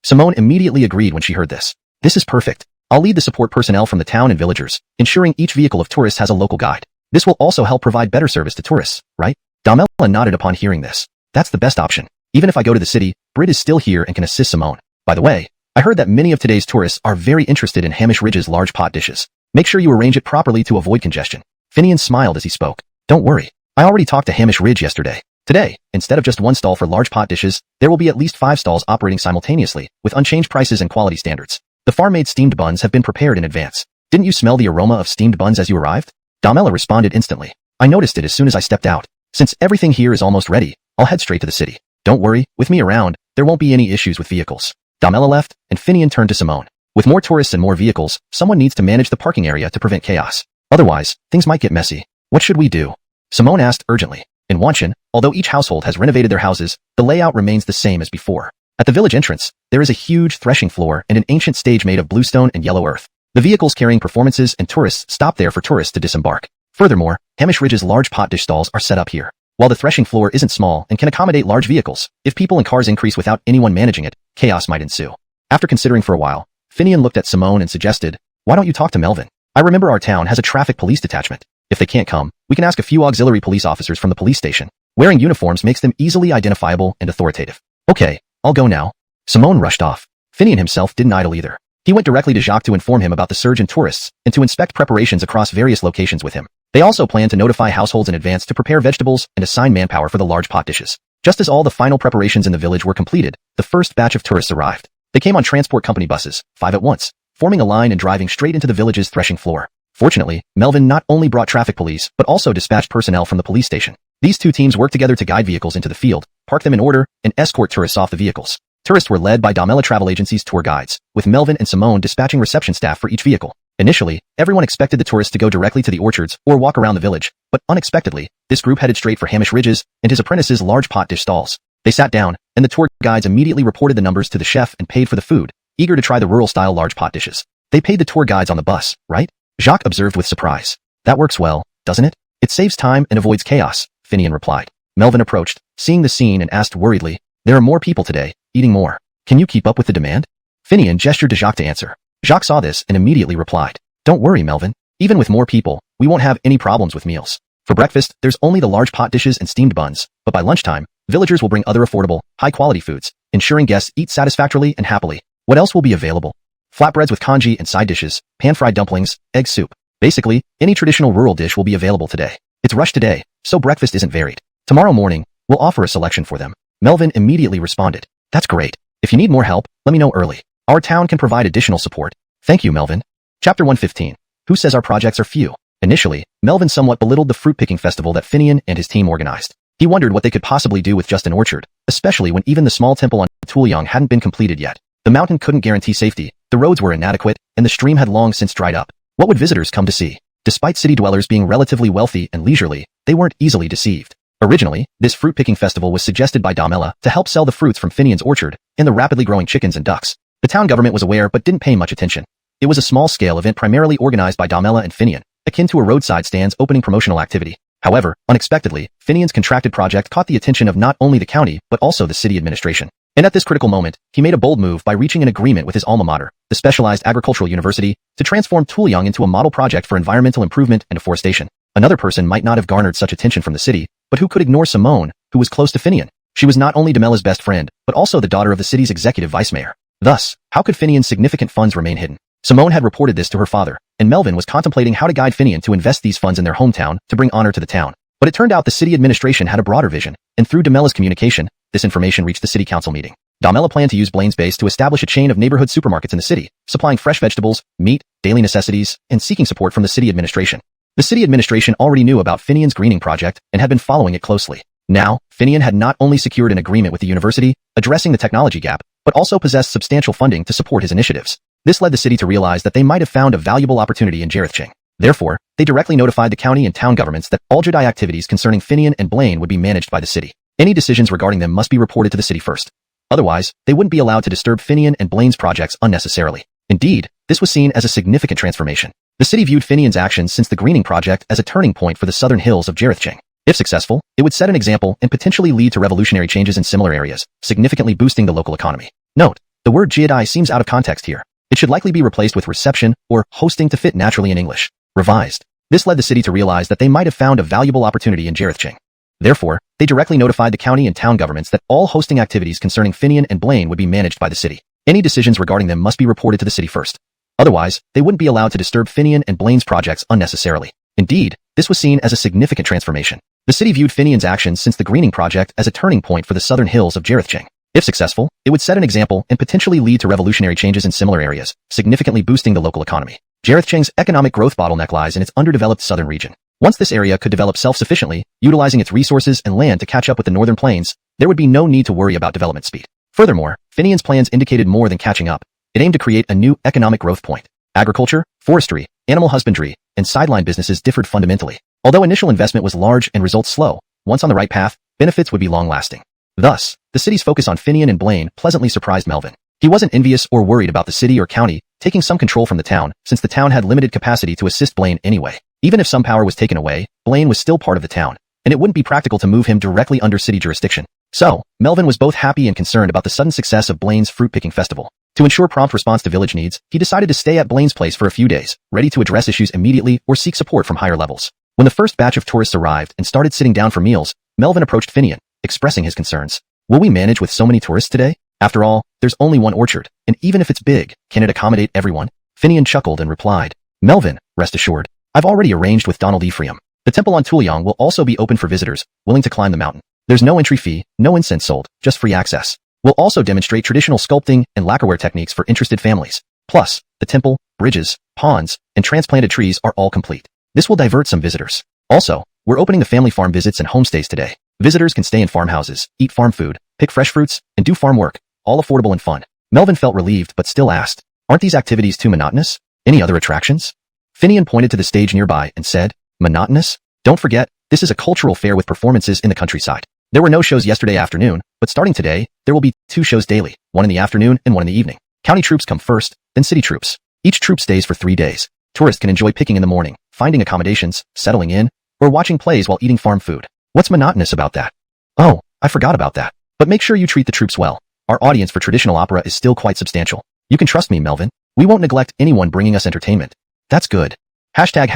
Simone immediately agreed when she heard this. This is perfect. I'll lead the support personnel from the town and villagers, ensuring each vehicle of tourists has a local guide. This will also help provide better service to tourists, right? Damela nodded upon hearing this. That's the best option. Even if I go to the city, Brit is still here and can assist Simone. By the way, I heard that many of today's tourists are very interested in Hamish Ridge's large pot dishes. Make sure you arrange it properly to avoid congestion. Finian smiled as he spoke. Don't worry. I already talked to Hamish Ridge yesterday. Today, instead of just one stall for large pot dishes, there will be at least 5 stalls operating simultaneously, with unchanged prices and quality standards. The farm-made steamed buns have been prepared in advance. Didn't you smell the aroma of steamed buns as you arrived? Damela responded instantly. I noticed it as soon as I stepped out. Since everything here is almost ready, I'll head straight to the city. Don't worry, with me around, there won't be any issues with vehicles. Damela left, and Finian turned to Simone. With more tourists and more vehicles, someone needs to manage the parking area to prevent chaos. Otherwise, things might get messy. What should we do? Simone asked urgently. In Wanshan, although each household has renovated their houses, the layout remains the same as before. At the village entrance, there is a huge threshing floor and an ancient stage made of bluestone and yellow earth. The vehicles carrying performances and tourists stop there for tourists to disembark. Furthermore, Hamish Ridge's large pot dish stalls are set up here. While the threshing floor isn't small and can accommodate large vehicles, if people and cars increase without anyone managing it, chaos might ensue. After considering for a while, Finian looked at Simone and suggested, why don't you talk to Melvin? I remember our town has a traffic police detachment. If they can't come, we can ask a few auxiliary police officers from the police station. Wearing uniforms makes them easily identifiable and authoritative. Okay, I'll go now. Simone rushed off. Finian himself didn't idle either. He went directly to Jacques to inform him about the surge in tourists and to inspect preparations across various locations with him. They also planned to notify households in advance to prepare vegetables and assign manpower for the large pot dishes. Just as all the final preparations in the village were completed, the first batch of tourists arrived. They came on transport company buses, 5 at once, forming a line and driving straight into the village's threshing floor. Fortunately, Melvin not only brought traffic police, but also dispatched personnel from the police station. These two teams worked together to guide vehicles into the field, park them in order, and escort tourists off the vehicles. Tourists were led by Damela Travel Agency's tour guides, with Melvin and Simone dispatching reception staff for each vehicle. Initially, everyone expected the tourists to go directly to the orchards or walk around the village, but unexpectedly, this group headed straight for Hamish Ridge's and his apprentice's large pot dish stalls. They sat down, and the tour guides immediately reported the numbers to the chef and paid for the food, eager to try the rural-style large pot dishes. They paid the tour guides on the bus, right? Jacques observed with surprise. That works well, doesn't it? It saves time and avoids chaos, Finian replied. Melvin approached, seeing the scene and asked worriedly, there are more people today, eating more. Can you keep up with the demand? Finian gestured to Jacques to answer. Jacques saw this and immediately replied, don't worry, Melvin. Even with more people, we won't have any problems with meals. For breakfast, there's only the large pot dishes and steamed buns, but by lunchtime, villagers will bring other affordable, high-quality foods, ensuring guests eat satisfactorily and happily. What else will be available? Flatbreads with congee and side dishes, pan-fried dumplings, egg soup. Basically, any traditional rural dish will be available today. It's rush today, so breakfast isn't varied. Tomorrow morning, we'll offer a selection for them. Melvin immediately responded. That's great. If you need more help, let me know early. Our town can provide additional support. Thank you, Melvin. Chapter 115. Who says our projects are few? Initially, Melvin somewhat belittled the fruit-picking festival that Finian and his team organized. He wondered what they could possibly do with just an orchard, especially when even the small temple on Tuliang hadn't been completed yet. The mountain couldn't guarantee safety, the roads were inadequate, and the stream had long since dried up. What would visitors come to see? Despite city dwellers being relatively wealthy and leisurely, they weren't easily deceived. Originally, this fruit-picking festival was suggested by Damela to help sell the fruits from Finian's orchard and the rapidly growing chickens and ducks. The town government was aware but didn't pay much attention. It was a small-scale event primarily organized by Damela and Finian, akin to a roadside stand's opening promotional activity. However, unexpectedly, Finian's contracted project caught the attention of not only the county but also the city administration. And at this critical moment, he made a bold move by reaching an agreement with his alma mater, the Specialized Agricultural University, to transform Tuliang into a model project for environmental improvement and afforestation. Another person might not have garnered such attention from the city, but who could ignore Simone, who was close to Finian? She was not only Damela's best friend, but also the daughter of the city's executive vice-mayor. Thus, how could Finian's significant funds remain hidden? Simone had reported this to her father, and Melvin was contemplating how to guide Finian to invest these funds in their hometown to bring honor to the town. But it turned out the city administration had a broader vision, and through Damela's communication, this information reached the city council meeting. Damela planned to use Blaine's base to establish a chain of neighborhood supermarkets in the city, supplying fresh vegetables, meat, daily necessities, and seeking support from the city administration. The city administration already knew about Finian's greening project and had been following it closely. Now, Finian had not only secured an agreement with the university, addressing the technology gap, but also possessed substantial funding to support his initiatives. This led the city to realize that they might have found a valuable opportunity in Jarethching. Therefore, they directly notified the county and town governments that all Jedi activities concerning Finian and Blaine would be managed by the city. Any decisions regarding them must be reported to the city first. Otherwise, they wouldn't be allowed to disturb Finian and Blaine's projects unnecessarily. Indeed, this was seen as a significant transformation. The city viewed Finian's actions since the greening project as a turning point for the southern hills of Jarethching. If successful, it would set an example and potentially lead to revolutionary changes in similar areas, significantly boosting the local economy. Note, the word Jedi seems out of context here. It should likely be replaced with reception or hosting to fit naturally in English. Revised. This led the city to realize that they might have found a valuable opportunity in Jarethching. Therefore, they directly notified the county and town governments that all hosting activities concerning Finian and Blaine would be managed by the city. Any decisions regarding them must be reported to the city first. Otherwise, they wouldn't be allowed to disturb Finian and Blaine's projects unnecessarily. Indeed, this was seen as a significant transformation. The city viewed Finian's actions since the Greening Project as a turning point for the southern hills of Jarethching. If successful, it would set an example and potentially lead to revolutionary changes in similar areas, significantly boosting the local economy. Jarethching's economic growth bottleneck lies in its underdeveloped southern region. Once this area could develop self-sufficiently, utilizing its resources and land to catch up with the northern plains, there would be no need to worry about development speed. Furthermore, Finian's plans indicated more than catching up. It aimed to create a new economic growth point. Agriculture, forestry, animal husbandry, and sideline businesses differed fundamentally. Although initial investment was large and results slow, once on the right path, benefits would be long-lasting. Thus, the city's focus on Finian and Blaine pleasantly surprised Melvin. He wasn't envious or worried about the city or county taking some control from the town, since the town had limited capacity to assist Blaine anyway. Even if some power was taken away, Blaine was still part of the town, and it wouldn't be practical to move him directly under city jurisdiction. So, Melvin was both happy and concerned about the sudden success of Blaine's fruit-picking festival. To ensure prompt response to village needs, he decided to stay at Blaine's place for a few days, ready to address issues immediately or seek support from higher levels. When the first batch of tourists arrived and started sitting down for meals, Melvin approached Finian, expressing his concerns. Will we manage with so many tourists today? After all, there's only one orchard, and even if it's big, can it accommodate everyone? Finian chuckled and replied, Melvin, rest assured, I've already arranged with Donald Ephraim. The temple on Tuliang will also be open for visitors, willing to climb the mountain. There's no entry fee, no incense sold, just free access. We'll also demonstrate traditional sculpting and lacquerware techniques for interested families. Plus, the temple, bridges, ponds, and transplanted trees are all complete. This will divert some visitors. Also, we're opening the family farm visits and homestays today. Visitors can stay in farmhouses, eat farm food, pick fresh fruits, and do farm work, all affordable and fun. Melvin felt relieved but still asked, aren't these activities too monotonous? Any other attractions? Finian pointed to the stage nearby and said, monotonous? Don't forget, this is a cultural fair with performances in the countryside. There were no shows yesterday afternoon, but starting today, there will be 2 shows daily, one in the afternoon and one in the evening. County troops come first, then city troops. Each troop stays for 3 days. Tourists can enjoy picking in the morning, finding accommodations, settling in, or watching plays while eating farm food. What's monotonous about that? Oh, I forgot about that. But make sure you treat the troops well. Our audience for traditional opera is still quite substantial. You can trust me, Melvin. We won't neglect anyone bringing us entertainment. That's good. Hashtag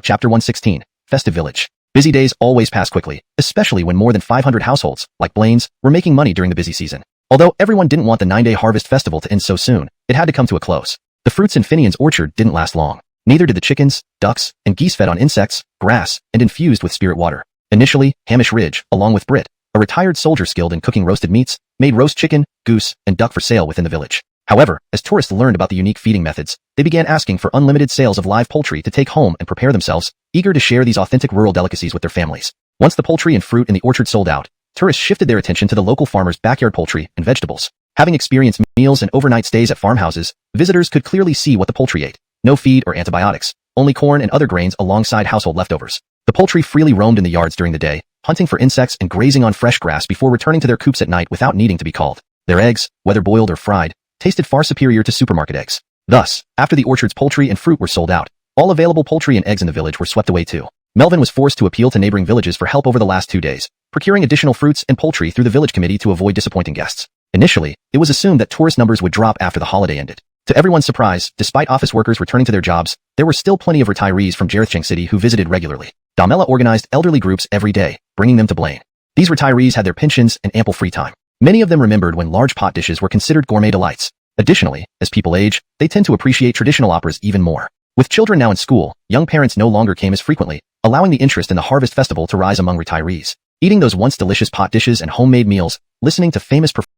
Chapter 116, Festive Village. Busy days always pass quickly, especially when more than 500 households, like Blaine's, were making money during the busy season. Although everyone didn't want the 9-day harvest festival to end so soon, it had to come to a close. The fruits in Finian's orchard didn't last long. Neither did the chickens, ducks, and geese fed on insects, grass, and infused with spirit water. Initially, Hamish Ridge, along with Britt, a retired soldier skilled in cooking roasted meats, made roast chicken, goose, and duck for sale within the village. However, as tourists learned about the unique feeding methods, they began asking for unlimited sales of live poultry to take home and prepare themselves, eager to share these authentic rural delicacies with their families. Once the poultry and fruit in the orchard sold out, tourists shifted their attention to the local farmers' backyard poultry and vegetables. Having experienced meals and overnight stays at farmhouses, visitors could clearly see what the poultry ate. No feed or antibiotics, only corn and other grains alongside household leftovers. The poultry freely roamed in the yards during the day, hunting for insects and grazing on fresh grass before returning to their coops at night without needing to be called. Their eggs, whether boiled or fried, tasted far superior to supermarket eggs. Thus, after the orchard's poultry and fruit were sold out, all available poultry and eggs in the village were swept away too. Melvin was forced to appeal to neighboring villages for help over the last 2 days, procuring additional fruits and poultry through the village committee to avoid disappointing guests. Initially, it was assumed that tourist numbers would drop after the holiday ended. To everyone's surprise, despite office workers returning to their jobs, there were still plenty of retirees from Jarethching City who visited regularly. Damela organized elderly groups every day, bringing them to Blaine. These retirees had their pensions and ample free time. Many of them remembered when large pot dishes were considered gourmet delights. Additionally, as people age, they tend to appreciate traditional operas even more. With children now in school, young parents no longer came as frequently, allowing the interest in the harvest festival to rise among retirees. Eating those once delicious pot dishes and homemade meals, listening to famous performers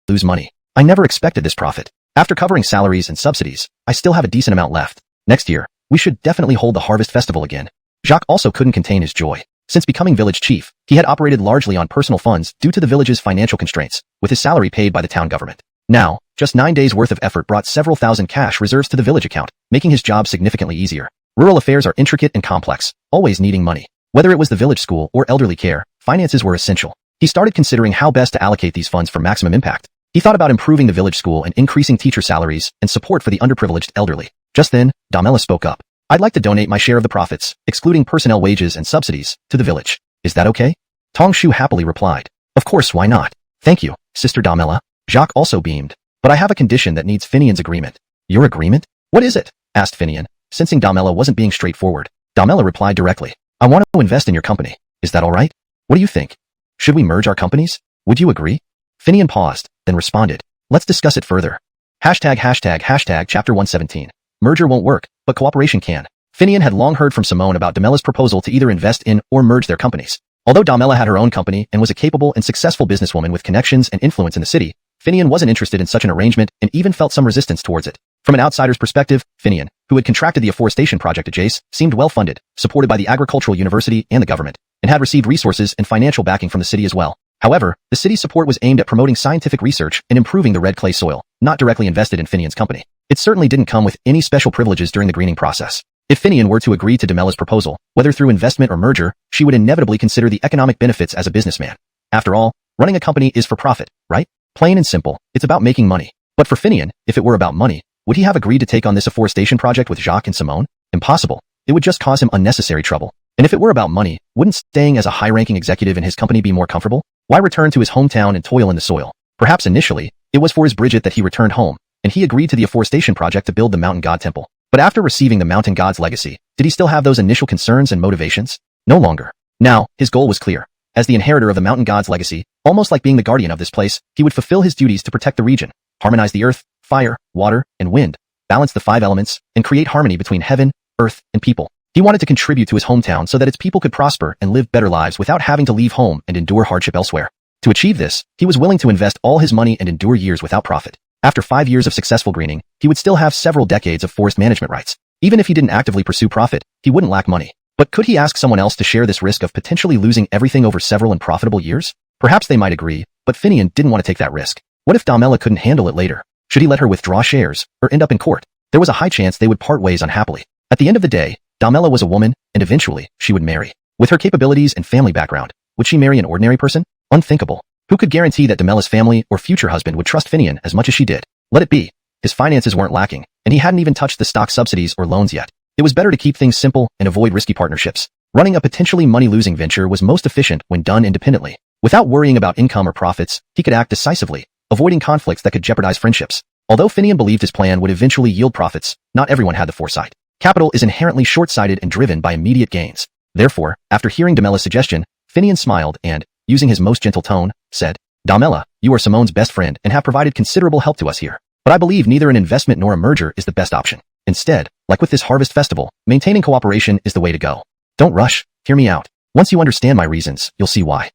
lose money. I never expected this profit. After covering salaries and subsidies, I still have a decent amount left. Next year, we should definitely hold the harvest festival again. Jacques also couldn't contain his joy. Since becoming village chief, he had operated largely on personal funds due to the village's financial constraints, with his salary paid by the town government. Now, just 9 days' worth of effort brought several thousand cash reserves to the village account, making his job significantly easier. Rural affairs are intricate and complex, always needing money. Whether it was the village school or elderly care, finances were essential. He started considering how best to allocate these funds for maximum impact. He thought about improving the village school and increasing teacher salaries and support for the underprivileged elderly. Just then, Damela spoke up. I'd like to donate my share of the profits, excluding personnel wages and subsidies, to the village. Is that okay? Tong Shu happily replied. Of course, why not? Thank you, Sister Damela. Jacques also beamed. But I have a condition that needs Finian's agreement. Your agreement? What is it? Asked Finian, sensing Damela wasn't being straightforward. Damela replied directly. I want to invest in your company. Is that all right? What do you think? Should we merge our companies? Would you agree? Finian paused, then responded. Let's discuss it further. Chapter 117. Merger won't work, but cooperation can. Finian had long heard from Simone about Damela's proposal to either invest in or merge their companies. Although Damela had her own company and was a capable and successful businesswoman with connections and influence in the city, Finian wasn't interested in such an arrangement and even felt some resistance towards it. From an outsider's perspective, Finian, who had contracted the afforestation project at Jace, seemed well-funded, supported by the agricultural university and the government, and had received resources and financial backing from the city as well. However, the city's support was aimed at promoting scientific research and improving the red clay soil, not directly invested in Finian's company. It certainly didn't come with any special privileges during the greening process. If Finian were to agree to Damela's proposal, whether through investment or merger, she would inevitably consider the economic benefits as a businessman. After all, running a company is for profit, right? Plain and simple, it's about making money. But for Finian, if it were about money, would he have agreed to take on this afforestation project with Jacques and Simone? Impossible. It would just cause him unnecessary trouble. And if it were about money, wouldn't staying as a high-ranking executive in his company be more comfortable? Why return to his hometown and toil in the soil? Perhaps initially, it was for his Bridget that he returned home, and he agreed to the afforestation project to build the mountain god temple. But after receiving the mountain god's legacy, did he still have those initial concerns and motivations? No longer. Now, his goal was clear. As the inheritor of the mountain god's legacy, almost like being the guardian of this place, he would fulfill his duties to protect the region, harmonize the earth, fire, water, and wind, balance the 5 elements, and create harmony between heaven, earth, and people. He wanted to contribute to his hometown so that its people could prosper and live better lives without having to leave home and endure hardship elsewhere. To achieve this, he was willing to invest all his money and endure years without profit. After 5 years of successful greening, he would still have several decades of forest management rights. Even if he didn't actively pursue profit, he wouldn't lack money. But could he ask someone else to share this risk of potentially losing everything over several unprofitable years? Perhaps they might agree, but Finian didn't want to take that risk. What if Damela couldn't handle it later? Should he let her withdraw shares, or end up in court? There was a high chance they would part ways unhappily. At the end of the day, Damela was a woman, and eventually, she would marry. With her capabilities and family background, would she marry an ordinary person? Unthinkable. Who could guarantee that Damela's family or future husband would trust Finian as much as she did? Let it be. His finances weren't lacking, and he hadn't even touched the stock subsidies or loans yet. It was better to keep things simple and avoid risky partnerships. Running a potentially money-losing venture was most efficient when done independently. Without worrying about income or profits, he could act decisively, avoiding conflicts that could jeopardize friendships. Although Finian believed his plan would eventually yield profits, not everyone had the foresight. Capital is inherently short-sighted and driven by immediate gains. Therefore, after hearing Damela's suggestion, Finian smiled and, using his most gentle tone, said, Damela, you are Simone's best friend and have provided considerable help to us here. But I believe neither an investment nor a merger is the best option. Instead, like with this harvest festival, maintaining cooperation is the way to go. Don't rush, hear me out. Once you understand my reasons, you'll see why.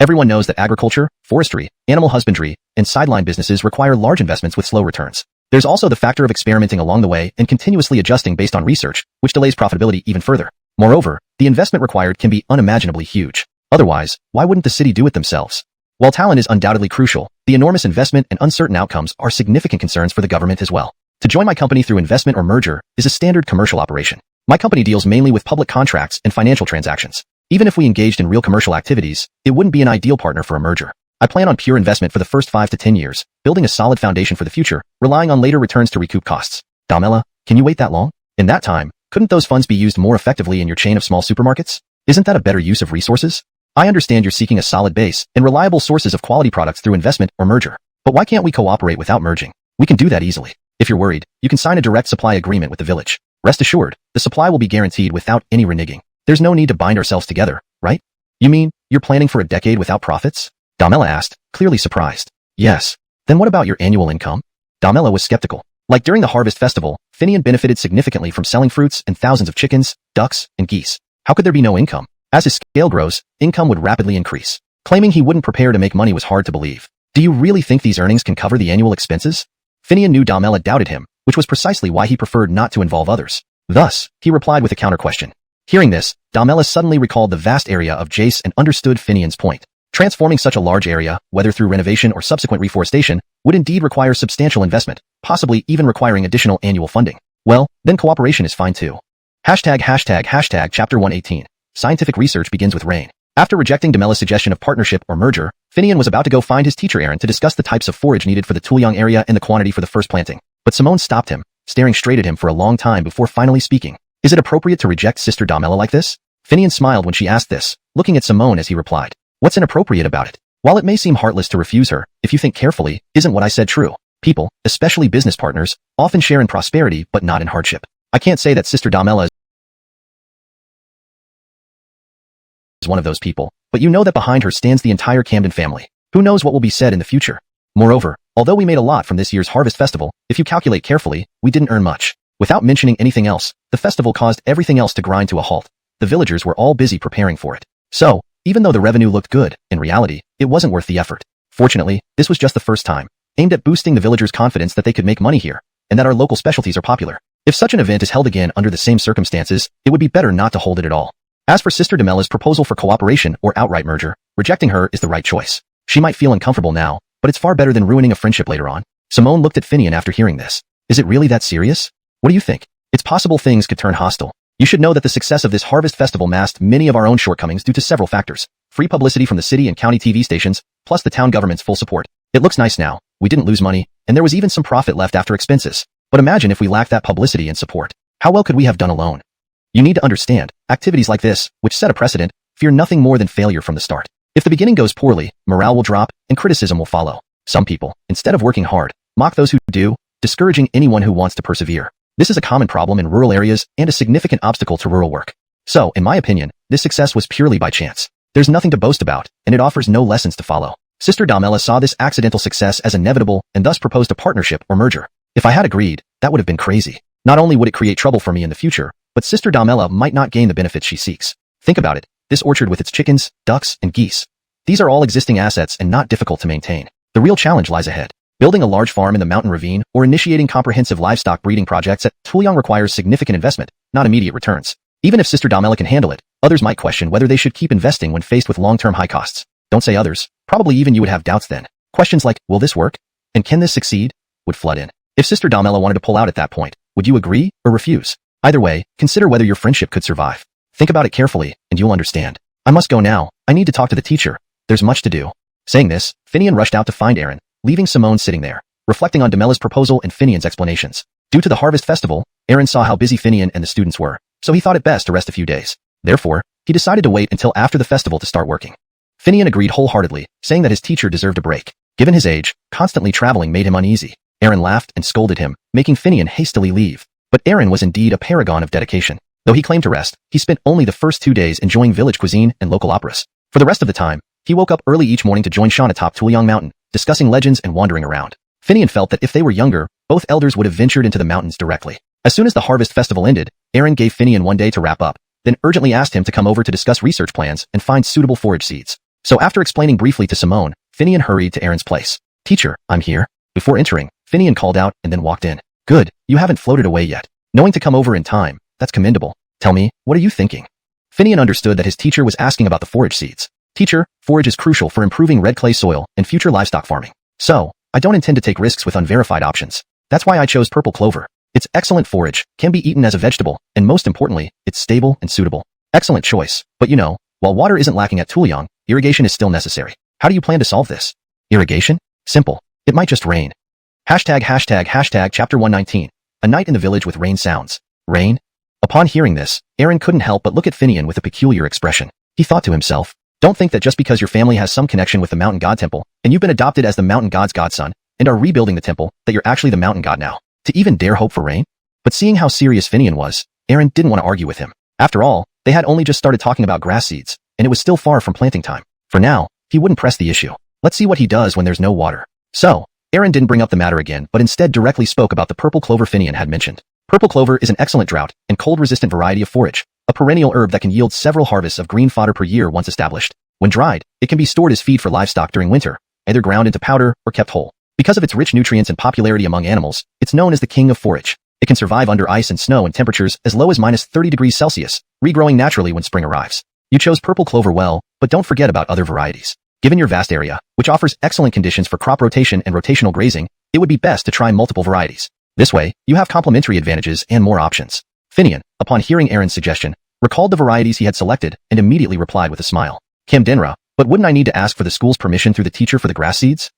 Everyone knows that agriculture, forestry, animal husbandry, and sideline businesses require large investments with slow returns. There's also the factor of experimenting along the way and continuously adjusting based on research, which delays profitability even further. Moreover, the investment required can be unimaginably huge. Otherwise, why wouldn't the city do it themselves? While talent is undoubtedly crucial, the enormous investment and uncertain outcomes are significant concerns for the government as well. To join my company through investment or merger is a standard commercial operation. My company deals mainly with public contracts and financial transactions. Even if we engaged in real commercial activities, it wouldn't be an ideal partner for a merger. I plan on pure investment for the first 5 to 10 years, building a solid foundation for the future, relying on later returns to recoup costs. Damela, can you wait that long? In that time, couldn't those funds be used more effectively in your chain of small supermarkets? Isn't that a better use of resources? I understand you're seeking a solid base and reliable sources of quality products through investment or merger. But why can't we cooperate without merging? We can do that easily. If you're worried, you can sign a direct supply agreement with the village. Rest assured, the supply will be guaranteed without any reneging. There's no need to bind ourselves together, right? You mean, you're planning for a decade without profits? Damela asked, clearly surprised. Yes. Then what about your annual income? Damela was skeptical. Like during the harvest festival, Finian benefited significantly from selling fruits and thousands of chickens, ducks, and geese. How could there be no income? As his scale grows, income would rapidly increase. Claiming he wouldn't prepare to make money was hard to believe. Do you really think these earnings can cover the annual expenses? Finian knew Damela doubted him, which was precisely why he preferred not to involve others. Thus, he replied with a counter-question. Hearing this, Damela suddenly recalled the vast area of Jace and understood Finian's point. Transforming such a large area, whether through renovation or subsequent reforestation, would indeed require substantial investment, possibly even requiring additional annual funding. Well, then cooperation is fine too. Chapter 118. Scientific research begins with rain. After rejecting Damela's suggestion of partnership or merger, Finian was about to go find his teacher Aaron to discuss the types of forage needed for the Tulyang area and the quantity for the first planting. But Simone stopped him, staring straight at him for a long time before finally speaking. Is it appropriate to reject Sister Damela like this? Finian smiled when she asked this, looking at Simone as he replied. What's inappropriate about it? While it may seem heartless to refuse her, if you think carefully, isn't what I said true? People, especially business partners, often share in prosperity but not in hardship. I can't say that Sister Damela is one of those people, but you know that behind her stands the entire Camden family. Who knows what will be said in the future? Moreover, although we made a lot from this year's harvest festival, if you calculate carefully, we didn't earn much. Without mentioning anything else, the festival caused everything else to grind to a halt. The villagers were all busy preparing for it. So, even though the revenue looked good, in reality, it wasn't worth the effort. Fortunately, this was just the first time, aimed at boosting the villagers' confidence that they could make money here, and that our local specialties are popular. If such an event is held again under the same circumstances, it would be better not to hold it at all. As for Sister Damela's proposal for cooperation or outright merger, rejecting her is the right choice. She might feel uncomfortable now, but it's far better than ruining a friendship later on. Simone looked at Finian after hearing this. Is it really that serious? What do you think? It's possible things could turn hostile. You should know that the success of this harvest festival masked many of our own shortcomings due to several factors. Free publicity from the city and county TV stations, plus the town government's full support. It looks nice now. We didn't lose money, and there was even some profit left after expenses. But imagine if we lacked that publicity and support. How well could we have done alone? You need to understand, activities like this, which set a precedent, fear nothing more than failure from the start. If the beginning goes poorly, morale will drop, and criticism will follow. Some people, instead of working hard, mock those who do, discouraging anyone who wants to persevere. This is a common problem in rural areas and a significant obstacle to rural work. So, in my opinion, this success was purely by chance. There's nothing to boast about, and it offers no lessons to follow. Sister Damela saw this accidental success as inevitable and thus proposed a partnership or merger. If I had agreed, that would have been crazy. Not only would it create trouble for me in the future, but Sister Damela might not gain the benefits she seeks. Think about it, this orchard with its chickens, ducks, and geese. These are all existing assets and not difficult to maintain. The real challenge lies ahead. Building a large farm in the mountain ravine or initiating comprehensive livestock breeding projects at Tuliang requires significant investment, not immediate returns. Even if Sister Damela can handle it, others might question whether they should keep investing when faced with long-term high costs. Don't say others, probably even you would have doubts then. Questions like, will this work? And can this succeed? Would flood in. If Sister Damela wanted to pull out at that point, would you agree or refuse? Either way, consider whether your friendship could survive. Think about it carefully, and you'll understand. I must go now. I need to talk to the teacher. There's much to do. Saying this, Finian rushed out to find Aaron, leaving Simone sitting there, reflecting on Damela's proposal and Finian's explanations. Due to the harvest festival, Aaron saw how busy Finian and the students were, so he thought it best to rest a few days. Therefore, he decided to wait until after the festival to start working. Finian agreed wholeheartedly, saying that his teacher deserved a break. Given his age, constantly traveling made him uneasy. Aaron laughed and scolded him, making Finian hastily leave. But Aaron was indeed a paragon of dedication. Though he claimed to rest, he spent only the first 2 days enjoying village cuisine and local operas. For the rest of the time, he woke up early each morning to join Sean atop Tuliang Mountain, discussing legends and wandering around. Finian felt that if they were younger, both elders would have ventured into the mountains directly. As soon as the harvest festival ended, Aaron gave Finian 1 day to wrap up, then urgently asked him to come over to discuss research plans and find suitable forage seeds. So after explaining briefly to Simone, Finian hurried to Aaron's place. Teacher, I'm here. Before entering, Finian called out and then walked in. Good, you haven't floated away yet. Knowing to come over in time, that's commendable. Tell me, what are you thinking? Finian understood that his teacher was asking about the forage seeds. Teacher, forage is crucial for improving red clay soil and future livestock farming. So, I don't intend to take risks with unverified options. That's why I chose purple clover. It's excellent forage, can be eaten as a vegetable, and most importantly, it's stable and suitable. Excellent choice, but you know, while water isn't lacking at Tuliang, irrigation is still necessary. How do you plan to solve this? Irrigation? Simple. It might just rain. ####Chapter 119. A night in the village with rain sounds. Rain? Upon hearing this, Aaron couldn't help but look at Finian with a peculiar expression. He thought to himself, don't think that just because your family has some connection with the mountain god temple, and you've been adopted as the mountain god's godson, and are rebuilding the temple, that you're actually the mountain god now. To even dare hope for rain? But seeing how serious Finian was, Aaron didn't want to argue with him. After all, they had only just started talking about grass seeds, and it was still far from planting time. For now, he wouldn't press the issue. Let's see what he does when there's no water. So, Aaron didn't bring up the matter again, but instead directly spoke about the purple clover Finian had mentioned. Purple clover is an excellent drought and cold-resistant variety of forage, a perennial herb that can yield several harvests of green fodder per year once established. When dried, it can be stored as feed for livestock during winter, either ground into powder or kept whole. Because of its rich nutrients and popularity among animals, it's known as the king of forage. It can survive under ice and snow in temperatures as low as -30°C, regrowing naturally when spring arrives. You chose purple clover well, but don't forget about other varieties. Given your vast area, which offers excellent conditions for crop rotation and rotational grazing, it would be best to try multiple varieties. This way, you have complementary advantages and more options. Finian, upon hearing Aaron's suggestion, recalled the varieties he had selected and immediately replied with a smile. Camdenra, but wouldn't I need to ask for the school's permission through the teacher for the grass seeds?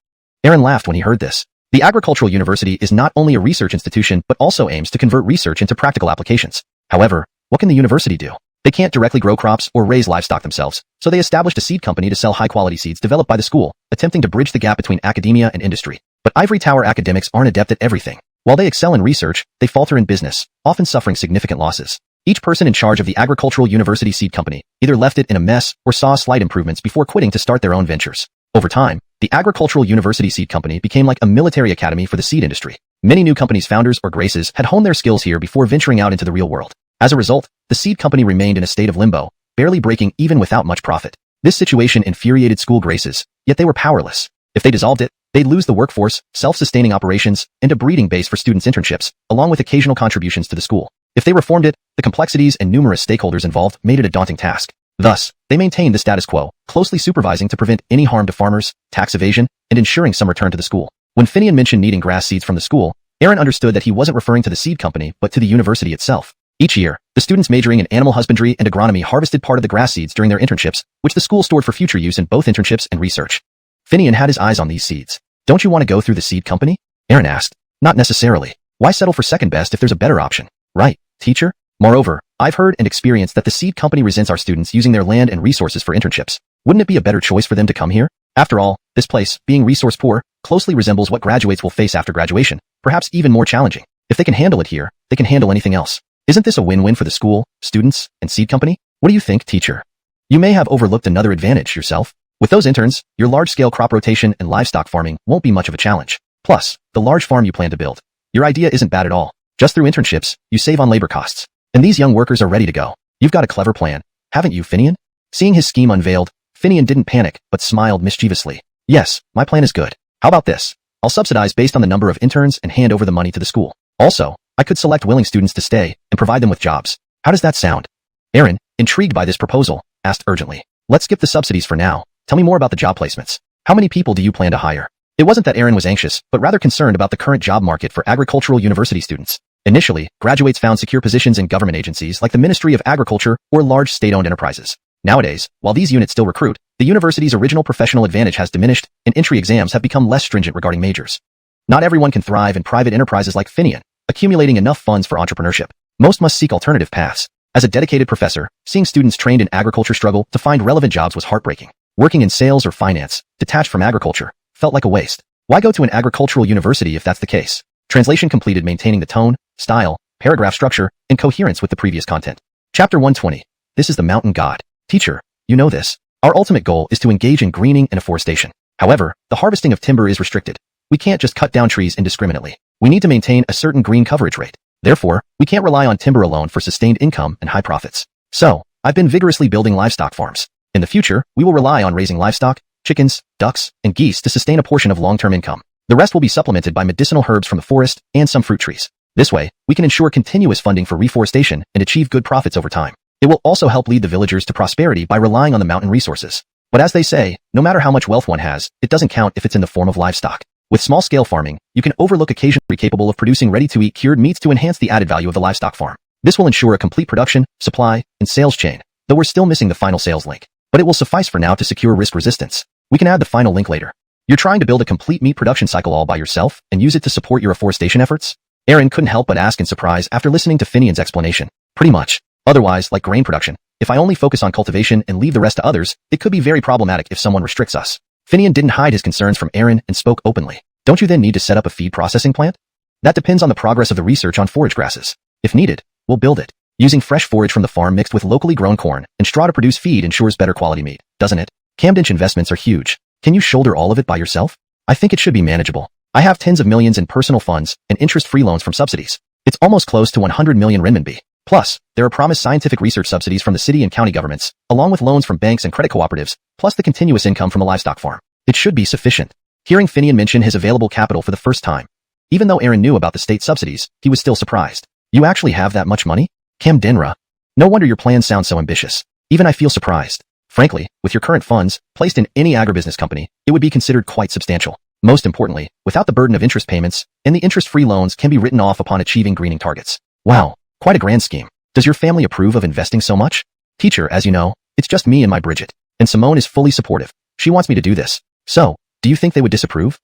Aaron laughed when he heard this. The Agricultural University is not only a research institution but also aims to convert research into practical applications. However, what can the university do? They can't directly grow crops or raise livestock themselves, so they established a seed company to sell high-quality seeds developed by the school, attempting to bridge the gap between academia and industry. But ivory tower academics aren't adept at everything. While they excel in research, they falter in business, often suffering significant losses. Each person in charge of the Agricultural University Seed Company either left it in a mess or saw slight improvements before quitting to start their own ventures. Over time, the Agricultural University Seed Company became like a military academy for the seed industry. Many new companies' founders or graces had honed their skills here before venturing out into the real world. As a result, the seed company remained in a state of limbo, barely breaking even without much profit. This situation infuriated school graces, yet they were powerless. If they dissolved it, they'd lose the workforce, self-sustaining operations, and a breeding base for students' internships, along with occasional contributions to the school. If they reformed it, the complexities and numerous stakeholders involved made it a daunting task. Thus, they maintained the status quo, closely supervising to prevent any harm to farmers, tax evasion, and ensuring some return to the school. When Finian mentioned needing grass seeds from the school, Aaron understood that he wasn't referring to the seed company but to the university itself. Each year, the students majoring in animal husbandry and agronomy harvested part of the grass seeds during their internships, which the school stored for future use in both internships and research. Finian had his eyes on these seeds. "Don't you want to go through the seed company?" Aaron asked. "Not necessarily. Why settle for second best if there's a better option?" "Right, teacher. Moreover, I've heard and experienced that the seed company resents our students using their land and resources for internships. Wouldn't it be a better choice for them to come here? After all, this place, being resource poor, closely resembles what graduates will face after graduation, perhaps even more challenging. If they can handle it here, they can handle anything else. Isn't this a win-win for the school, students, and seed company? What do you think, teacher?" "You may have overlooked another advantage yourself. With those interns, your large-scale crop rotation and livestock farming won't be much of a challenge. Plus, the large farm you plan to build. Your idea isn't bad at all. Just through internships, you save on labor costs. And these young workers are ready to go. You've got a clever plan, haven't you, Finian?" Seeing his scheme unveiled, Finian didn't panic, but smiled mischievously. "Yes, my plan is good. How about this? I'll subsidize based on the number of interns and hand over the money to the school. Also, I could select willing students to stay and provide them with jobs. How does that sound?" Aaron, intrigued by this proposal, asked urgently. "Let's skip the subsidies for now. Tell me more about the job placements. How many people do you plan to hire?" It wasn't that Aaron was anxious, but rather concerned about the current job market for agricultural university students. Initially, graduates found secure positions in government agencies like the Ministry of Agriculture or large state-owned enterprises. Nowadays, while these units still recruit, the university's original professional advantage has diminished, and entry exams have become less stringent regarding majors. Not everyone can thrive in private enterprises like Finian, accumulating enough funds for entrepreneurship. Most must seek alternative paths. As a dedicated professor, seeing students trained in agriculture struggle to find relevant jobs was heartbreaking. Working in sales or finance, detached from agriculture, felt like a waste. Why go to an agricultural university if that's the case? Translation completed, maintaining the tone, style, paragraph structure, and coherence with the previous content. Chapter 120. This is the mountain god. Teacher, you know this. Our ultimate goal is to engage in greening and afforestation. However, the harvesting of timber is restricted. We can't just cut down trees indiscriminately. We need to maintain a certain green coverage rate. Therefore, we can't rely on timber alone for sustained income and high profits. So, I've been vigorously building livestock farms. In the future, we will rely on raising livestock, chickens, ducks, and geese to sustain a portion of long-term income. The rest will be supplemented by medicinal herbs from the forest and some fruit trees. This way, we can ensure continuous funding for reforestation and achieve good profits over time. It will also help lead the villagers to prosperity by relying on the mountain resources. But as they say, no matter how much wealth one has, it doesn't count if it's in the form of livestock. With small-scale farming, you can overlook occasionally capable of producing ready-to-eat cured meats to enhance the added value of the livestock farm. This will ensure a complete production, supply, and sales chain, though we're still missing the final sales link. But it will suffice for now to secure risk resistance. We can add the final link later. You're trying to build a complete meat production cycle all by yourself and use it to support your afforestation efforts? Aaron couldn't help but ask in surprise after listening to Finian's explanation. Pretty much. Otherwise, like grain production, if I only focus on cultivation and leave the rest to others, it could be very problematic if someone restricts us. Finian didn't hide his concerns from Aaron and spoke openly. Don't you then need to set up a feed processing plant? That depends on the progress of the research on forage grasses. If needed, we'll build it. Using fresh forage from the farm mixed with locally grown corn and straw to produce feed ensures better quality meat, doesn't it? Camden's investments are huge. Can you shoulder all of it by yourself? I think it should be manageable. I have tens of millions in personal funds and interest-free loans from subsidies. It's almost close to 100 million renminbi. Plus, there are promised scientific research subsidies from the city and county governments, along with loans from banks and credit cooperatives, plus the continuous income from a livestock farm. It should be sufficient. Hearing Finian mention his available capital for the first time. Even though Aaron knew about the state subsidies, he was still surprised. You actually have that much money? Camdenra. No wonder your plans sound so ambitious. Even I feel surprised. Frankly, with your current funds, placed in any agribusiness company, it would be considered quite substantial. Most importantly, without the burden of interest payments, and the interest-free loans can be written off upon achieving greening targets. Wow, quite a grand scheme. Does your family approve of investing so much? Teacher, as you know, it's just me and my Bridget, and Simone is fully supportive. She wants me to do this. So, do you think they would disapprove?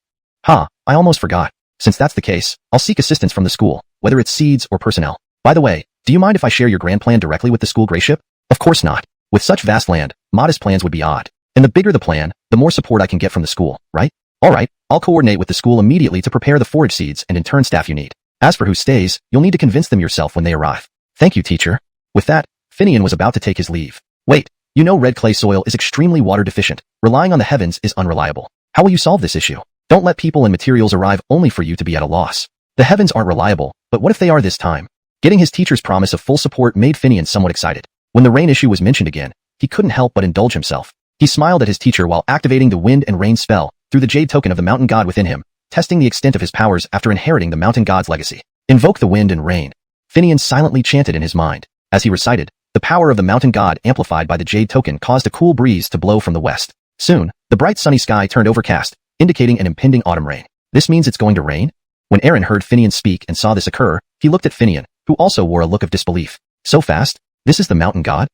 I almost forgot. Since that's the case, I'll seek assistance from the school, whether it's seeds or personnel. By the way, do you mind if I share your grand plan directly with the school grayship? Of course not. With such vast land, modest plans would be odd. And the bigger the plan, the more support I can get from the school, right? Alright, I'll coordinate with the school immediately to prepare the forage seeds and intern staff you need. As for who stays, you'll need to convince them yourself when they arrive. Thank you, teacher. With that, Finian was about to take his leave. Wait, you know red clay soil is extremely water deficient. Relying on the heavens is unreliable. How will you solve this issue? Don't let people and materials arrive only for you to be at a loss. The heavens aren't reliable, but what if they are this time? Getting his teacher's promise of full support made Finian somewhat excited. When the rain issue was mentioned again, he couldn't help but indulge himself. He smiled at his teacher while activating the wind and rain spell through the jade token of the mountain god within him, testing the extent of his powers after inheriting the mountain god's legacy. Invoke the wind and rain. Finian silently chanted in his mind. As he recited, the power of the mountain god amplified by the jade token caused a cool breeze to blow from the west. Soon, the bright sunny sky turned overcast, indicating an impending autumn rain. This means it's going to rain? When Aaron heard Finian speak and saw this occur, he looked at Finian, who also wore a look of disbelief. So fast? This is the mountain god?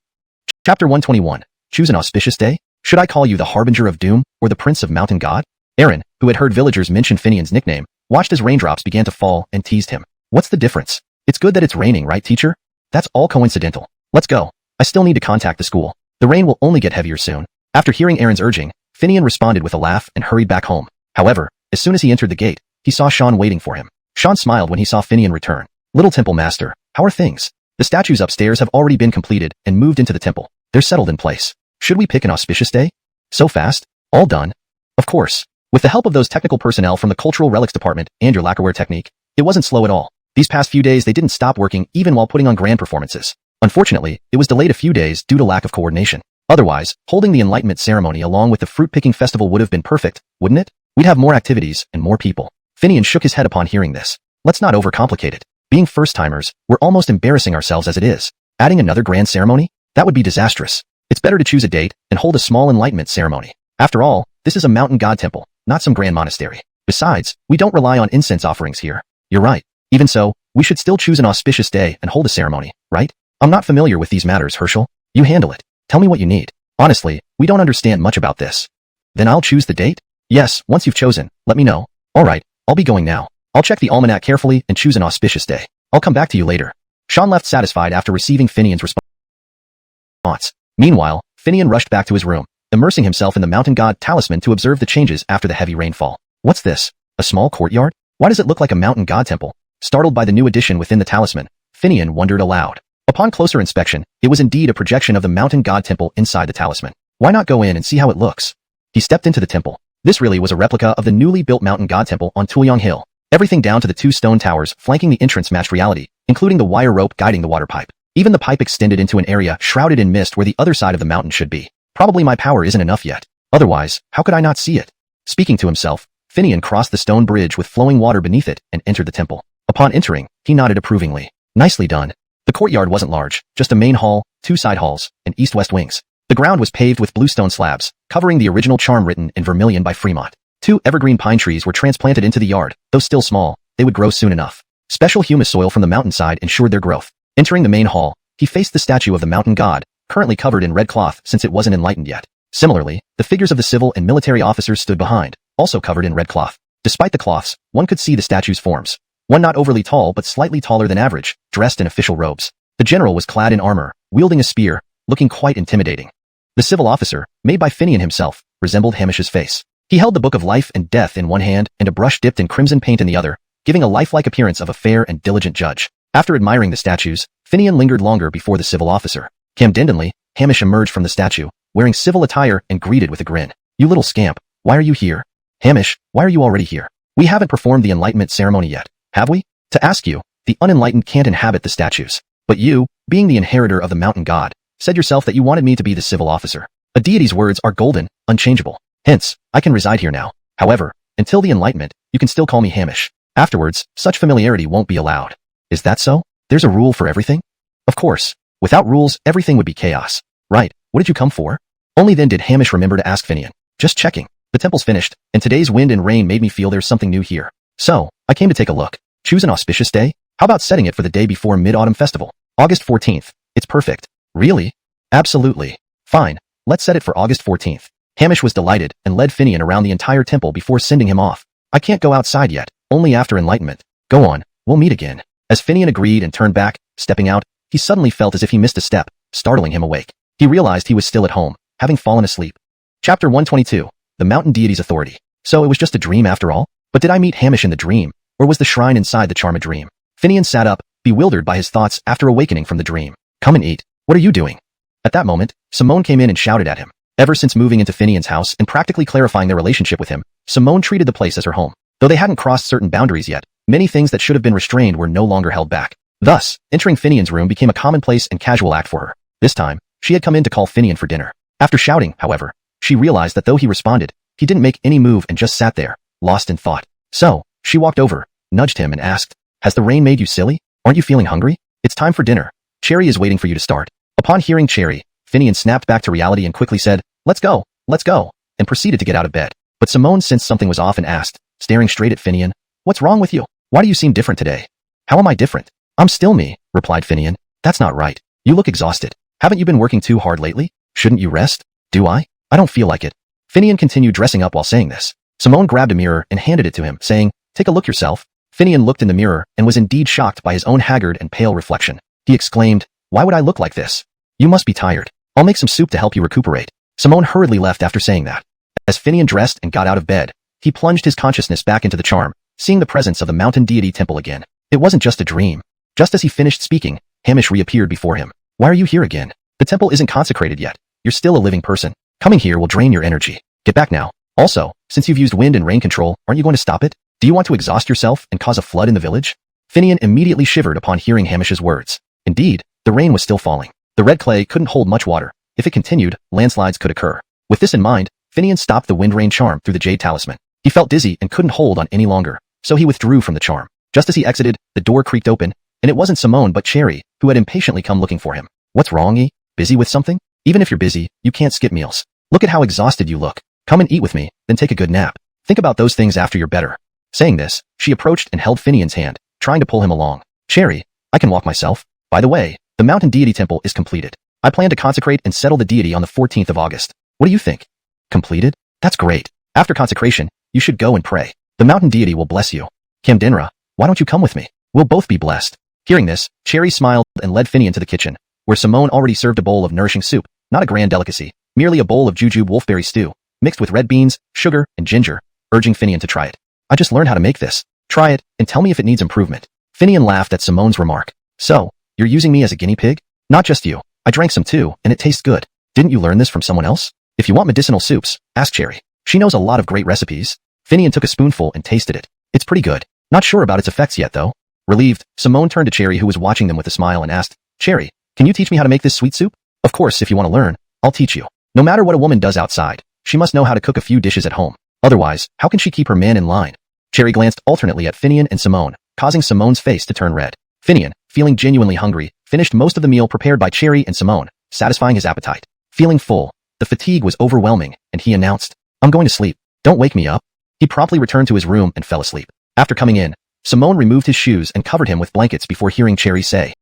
Chapter 121. Choose an auspicious day? Should I call you the Harbinger of Doom, or the Prince of Mountain God? Aaron, who had heard villagers mention Finian's nickname, watched as raindrops began to fall and teased him. What's the difference? It's good that it's raining, right, teacher? That's all coincidental. Let's go. I still need to contact the school. The rain will only get heavier soon. After hearing Aaron's urging, Finian responded with a laugh and hurried back home. However, as soon as he entered the gate, he saw Sean waiting for him. Sean smiled when he saw Finian return. Little temple master, how are things? The statues upstairs have already been completed and moved into the temple. They're settled in place. Should we pick an auspicious day? So fast? All done? Of course. With the help of those technical personnel from the Cultural Relics Department and your lacquerware technique, it wasn't slow at all. These past few days they didn't stop working even while putting on grand performances. Unfortunately, it was delayed a few days due to lack of coordination. Otherwise, holding the Enlightenment ceremony along with the fruit-picking festival would have been perfect, wouldn't it? We'd have more activities and more people. Finian shook his head upon hearing this. Let's not overcomplicate it. Being first-timers, we're almost embarrassing ourselves as it is. Adding another grand ceremony? That would be disastrous. It's better to choose a date and hold a small enlightenment ceremony. After all, this is a mountain god temple, not some grand monastery. Besides, we don't rely on incense offerings here. You're right. Even so, we should still choose an auspicious day and hold a ceremony, right? I'm not familiar with these matters, Herschel. You handle it. Tell me what you need. Honestly, we don't understand much about this. Then I'll choose the date? Yes, once you've chosen, let me know. Alright, I'll be going now. I'll check the almanac carefully and choose an auspicious day. I'll come back to you later. Sean left satisfied after receiving Finian's response. Meanwhile, Finian rushed back to his room, immersing himself in the mountain god talisman to observe the changes after the heavy rainfall. What's this? A small courtyard? Why does it look like a mountain god temple? Startled by the new addition within the talisman, Finian wondered aloud. Upon closer inspection, it was indeed a projection of the mountain god temple inside the talisman. Why not go in and see how it looks? He stepped into the temple. This really was a replica of the newly built mountain god temple on Tulyong Hill. Everything down to the two stone towers flanking the entrance matched reality, including the wire rope guiding the water pipe. Even the pipe extended into an area shrouded in mist where the other side of the mountain should be. Probably my power isn't enough yet. Otherwise, how could I not see it? Speaking to himself, Finian crossed the stone bridge with flowing water beneath it and entered the temple. Upon entering, he nodded approvingly. Nicely done. The courtyard wasn't large, just a main hall, two side halls, and east-west wings. The ground was paved with bluestone slabs, covering the original charm written in vermilion by Fremont. 2 evergreen pine trees were transplanted into the yard. Though still small, they would grow soon enough. Special humus soil from the mountainside ensured their growth. Entering the main hall, he faced the statue of the mountain god, currently covered in red cloth since it wasn't enlightened yet. Similarly, the figures of the civil and military officers stood behind, also covered in red cloth. Despite the cloths, one could see the statue's forms. One not overly tall but slightly taller than average, dressed in official robes. The general was clad in armor, wielding a spear, looking quite intimidating. The civil officer, made by Finian himself, resembled Hamish's face. He held the Book of Life and Death in one hand and a brush dipped in crimson paint in the other, giving a lifelike appearance of a fair and diligent judge. After admiring the statues, Finian lingered longer before the civil officer. Camdendenly, Hamish emerged from the statue, wearing civil attire and greeted with a grin. You little scamp, why are you here? Hamish, why are you already here? We haven't performed the enlightenment ceremony yet, have we? To ask you, the unenlightened can't inhabit the statues. But you, being the inheritor of the mountain god, said yourself that you wanted me to be the civil officer. A deity's words are golden, unchangeable. Hence, I can reside here now. However, until the enlightenment, you can still call me Hamish. Afterwards, such familiarity won't be allowed. Is that so? There's a rule for everything? Of course. Without rules, everything would be chaos. Right, what did you come for? Only then did Hamish remember to ask Finian. Just checking. The temple's finished, and today's wind and rain made me feel there's something new here. So, I came to take a look. Choose an auspicious day? How about setting it for the day before Mid-Autumn Festival? August 14th. It's perfect. Really? Absolutely. Fine. Let's set it for August 14th. Hamish was delighted and led Finian around the entire temple before sending him off. I can't go outside yet, only after enlightenment. Go on, we'll meet again. As Finian agreed and turned back, stepping out, he suddenly felt as if he missed a step, startling him awake. He realized he was still at home, having fallen asleep. Chapter 122. The Mountain Deity's Authority. So it was just a dream after all? But did I meet Hamish in the dream, or was the shrine inside the charm a dream? Finian sat up, bewildered by his thoughts after awakening from the dream. Come and eat. What are you doing? At that moment, Simone came in and shouted at him. Ever since moving into Finian's house and practically clarifying their relationship with him, Simone treated the place as her home. Though they hadn't crossed certain boundaries yet, many things that should have been restrained were no longer held back. Thus, entering Finian's room became a commonplace and casual act for her. This time, she had come in to call Finian for dinner. After shouting, however, she realized that though he responded, he didn't make any move and just sat there, lost in thought. So, she walked over, nudged him and asked, "Has the rain made you silly? Aren't you feeling hungry? It's time for dinner. Cherry is waiting for you to start." Upon hearing Cherry, Finian snapped back to reality and quickly said, let's go, and proceeded to get out of bed. But Simone sensed something was off and asked, staring straight at Finian, "What's wrong with you? Why do you seem different today?" "How am I different? I'm still me," replied Finian. "That's not right. You look exhausted. Haven't you been working too hard lately? Shouldn't you rest?" "Do I? I don't feel like it." Finian continued dressing up while saying this. Simone grabbed a mirror and handed it to him, saying, "Take a look yourself." Finian looked in the mirror and was indeed shocked by his own haggard and pale reflection. He exclaimed, "Why would I look like this? You must be tired. I'll make some soup to help you recuperate." Simone hurriedly left after saying that. As Finian dressed and got out of bed, he plunged his consciousness back into the charm, seeing the presence of the mountain deity temple again. It wasn't just a dream. Just as he finished speaking, Hamish reappeared before him. "Why are you here again? The temple isn't consecrated yet. You're still a living person. Coming here will drain your energy. Get back now. Also, since you've used wind and rain control, aren't you going to stop it? Do you want to exhaust yourself and cause a flood in the village?" Finian immediately shivered upon hearing Hamish's words. Indeed, the rain was still falling. The red clay couldn't hold much water. If it continued, landslides could occur. With this in mind, Finian stopped the wind-rain charm through the jade talisman. He felt dizzy and couldn't hold on any longer, so he withdrew from the charm. Just as he exited, the door creaked open, and it wasn't Simone but Cherry, who had impatiently come looking for him. "What's wrong, E? Busy with something? Even if you're busy, you can't skip meals. Look at how exhausted you look. Come and eat with me, then take a good nap. Think about those things after you're better." Saying this, she approached and held Finian's hand, trying to pull him along. "Cherry, I can walk myself. By the way, the mountain deity temple is completed. I plan to consecrate and settle the deity on the 14th of August. What do you think?" "Completed? That's great. After consecration, you should go and pray. The mountain deity will bless you. Camdenra, why don't you come with me? We'll both be blessed." Hearing this, Cherry smiled and led Finian to the kitchen, where Simone already served a bowl of nourishing soup, not a grand delicacy, merely a bowl of jujube wolfberry stew, mixed with red beans, sugar, and ginger, urging Finian to try it. "I just learned how to make this. Try it, and tell me if it needs improvement." Finian laughed at Simone's remark. "So, you're using me as a guinea pig? Not just you. I drank some too, and it tastes good. Didn't you learn this from someone else? If you want medicinal soups, ask Cherry. She knows a lot of great recipes." Finian took a spoonful and tasted it. "It's pretty good. Not sure about its effects yet, though." Relieved, Simone turned to Cherry, who was watching them with a smile, and asked, "Cherry, can you teach me how to make this sweet soup?" "Of course, if you want to learn, I'll teach you. No matter what a woman does outside, she must know how to cook a few dishes at home. Otherwise, how can she keep her man in line?" Cherry glanced alternately at Finian and Simone, causing Simone's face to turn red. Finian, feeling genuinely hungry, finished most of the meal prepared by Cherry and Simone, satisfying his appetite. Feeling full, the fatigue was overwhelming, and he announced, "I'm going to sleep. Don't wake me up." He promptly returned to his room and fell asleep. After coming in, Simone removed his shoes and covered him with blankets before hearing Cherry say,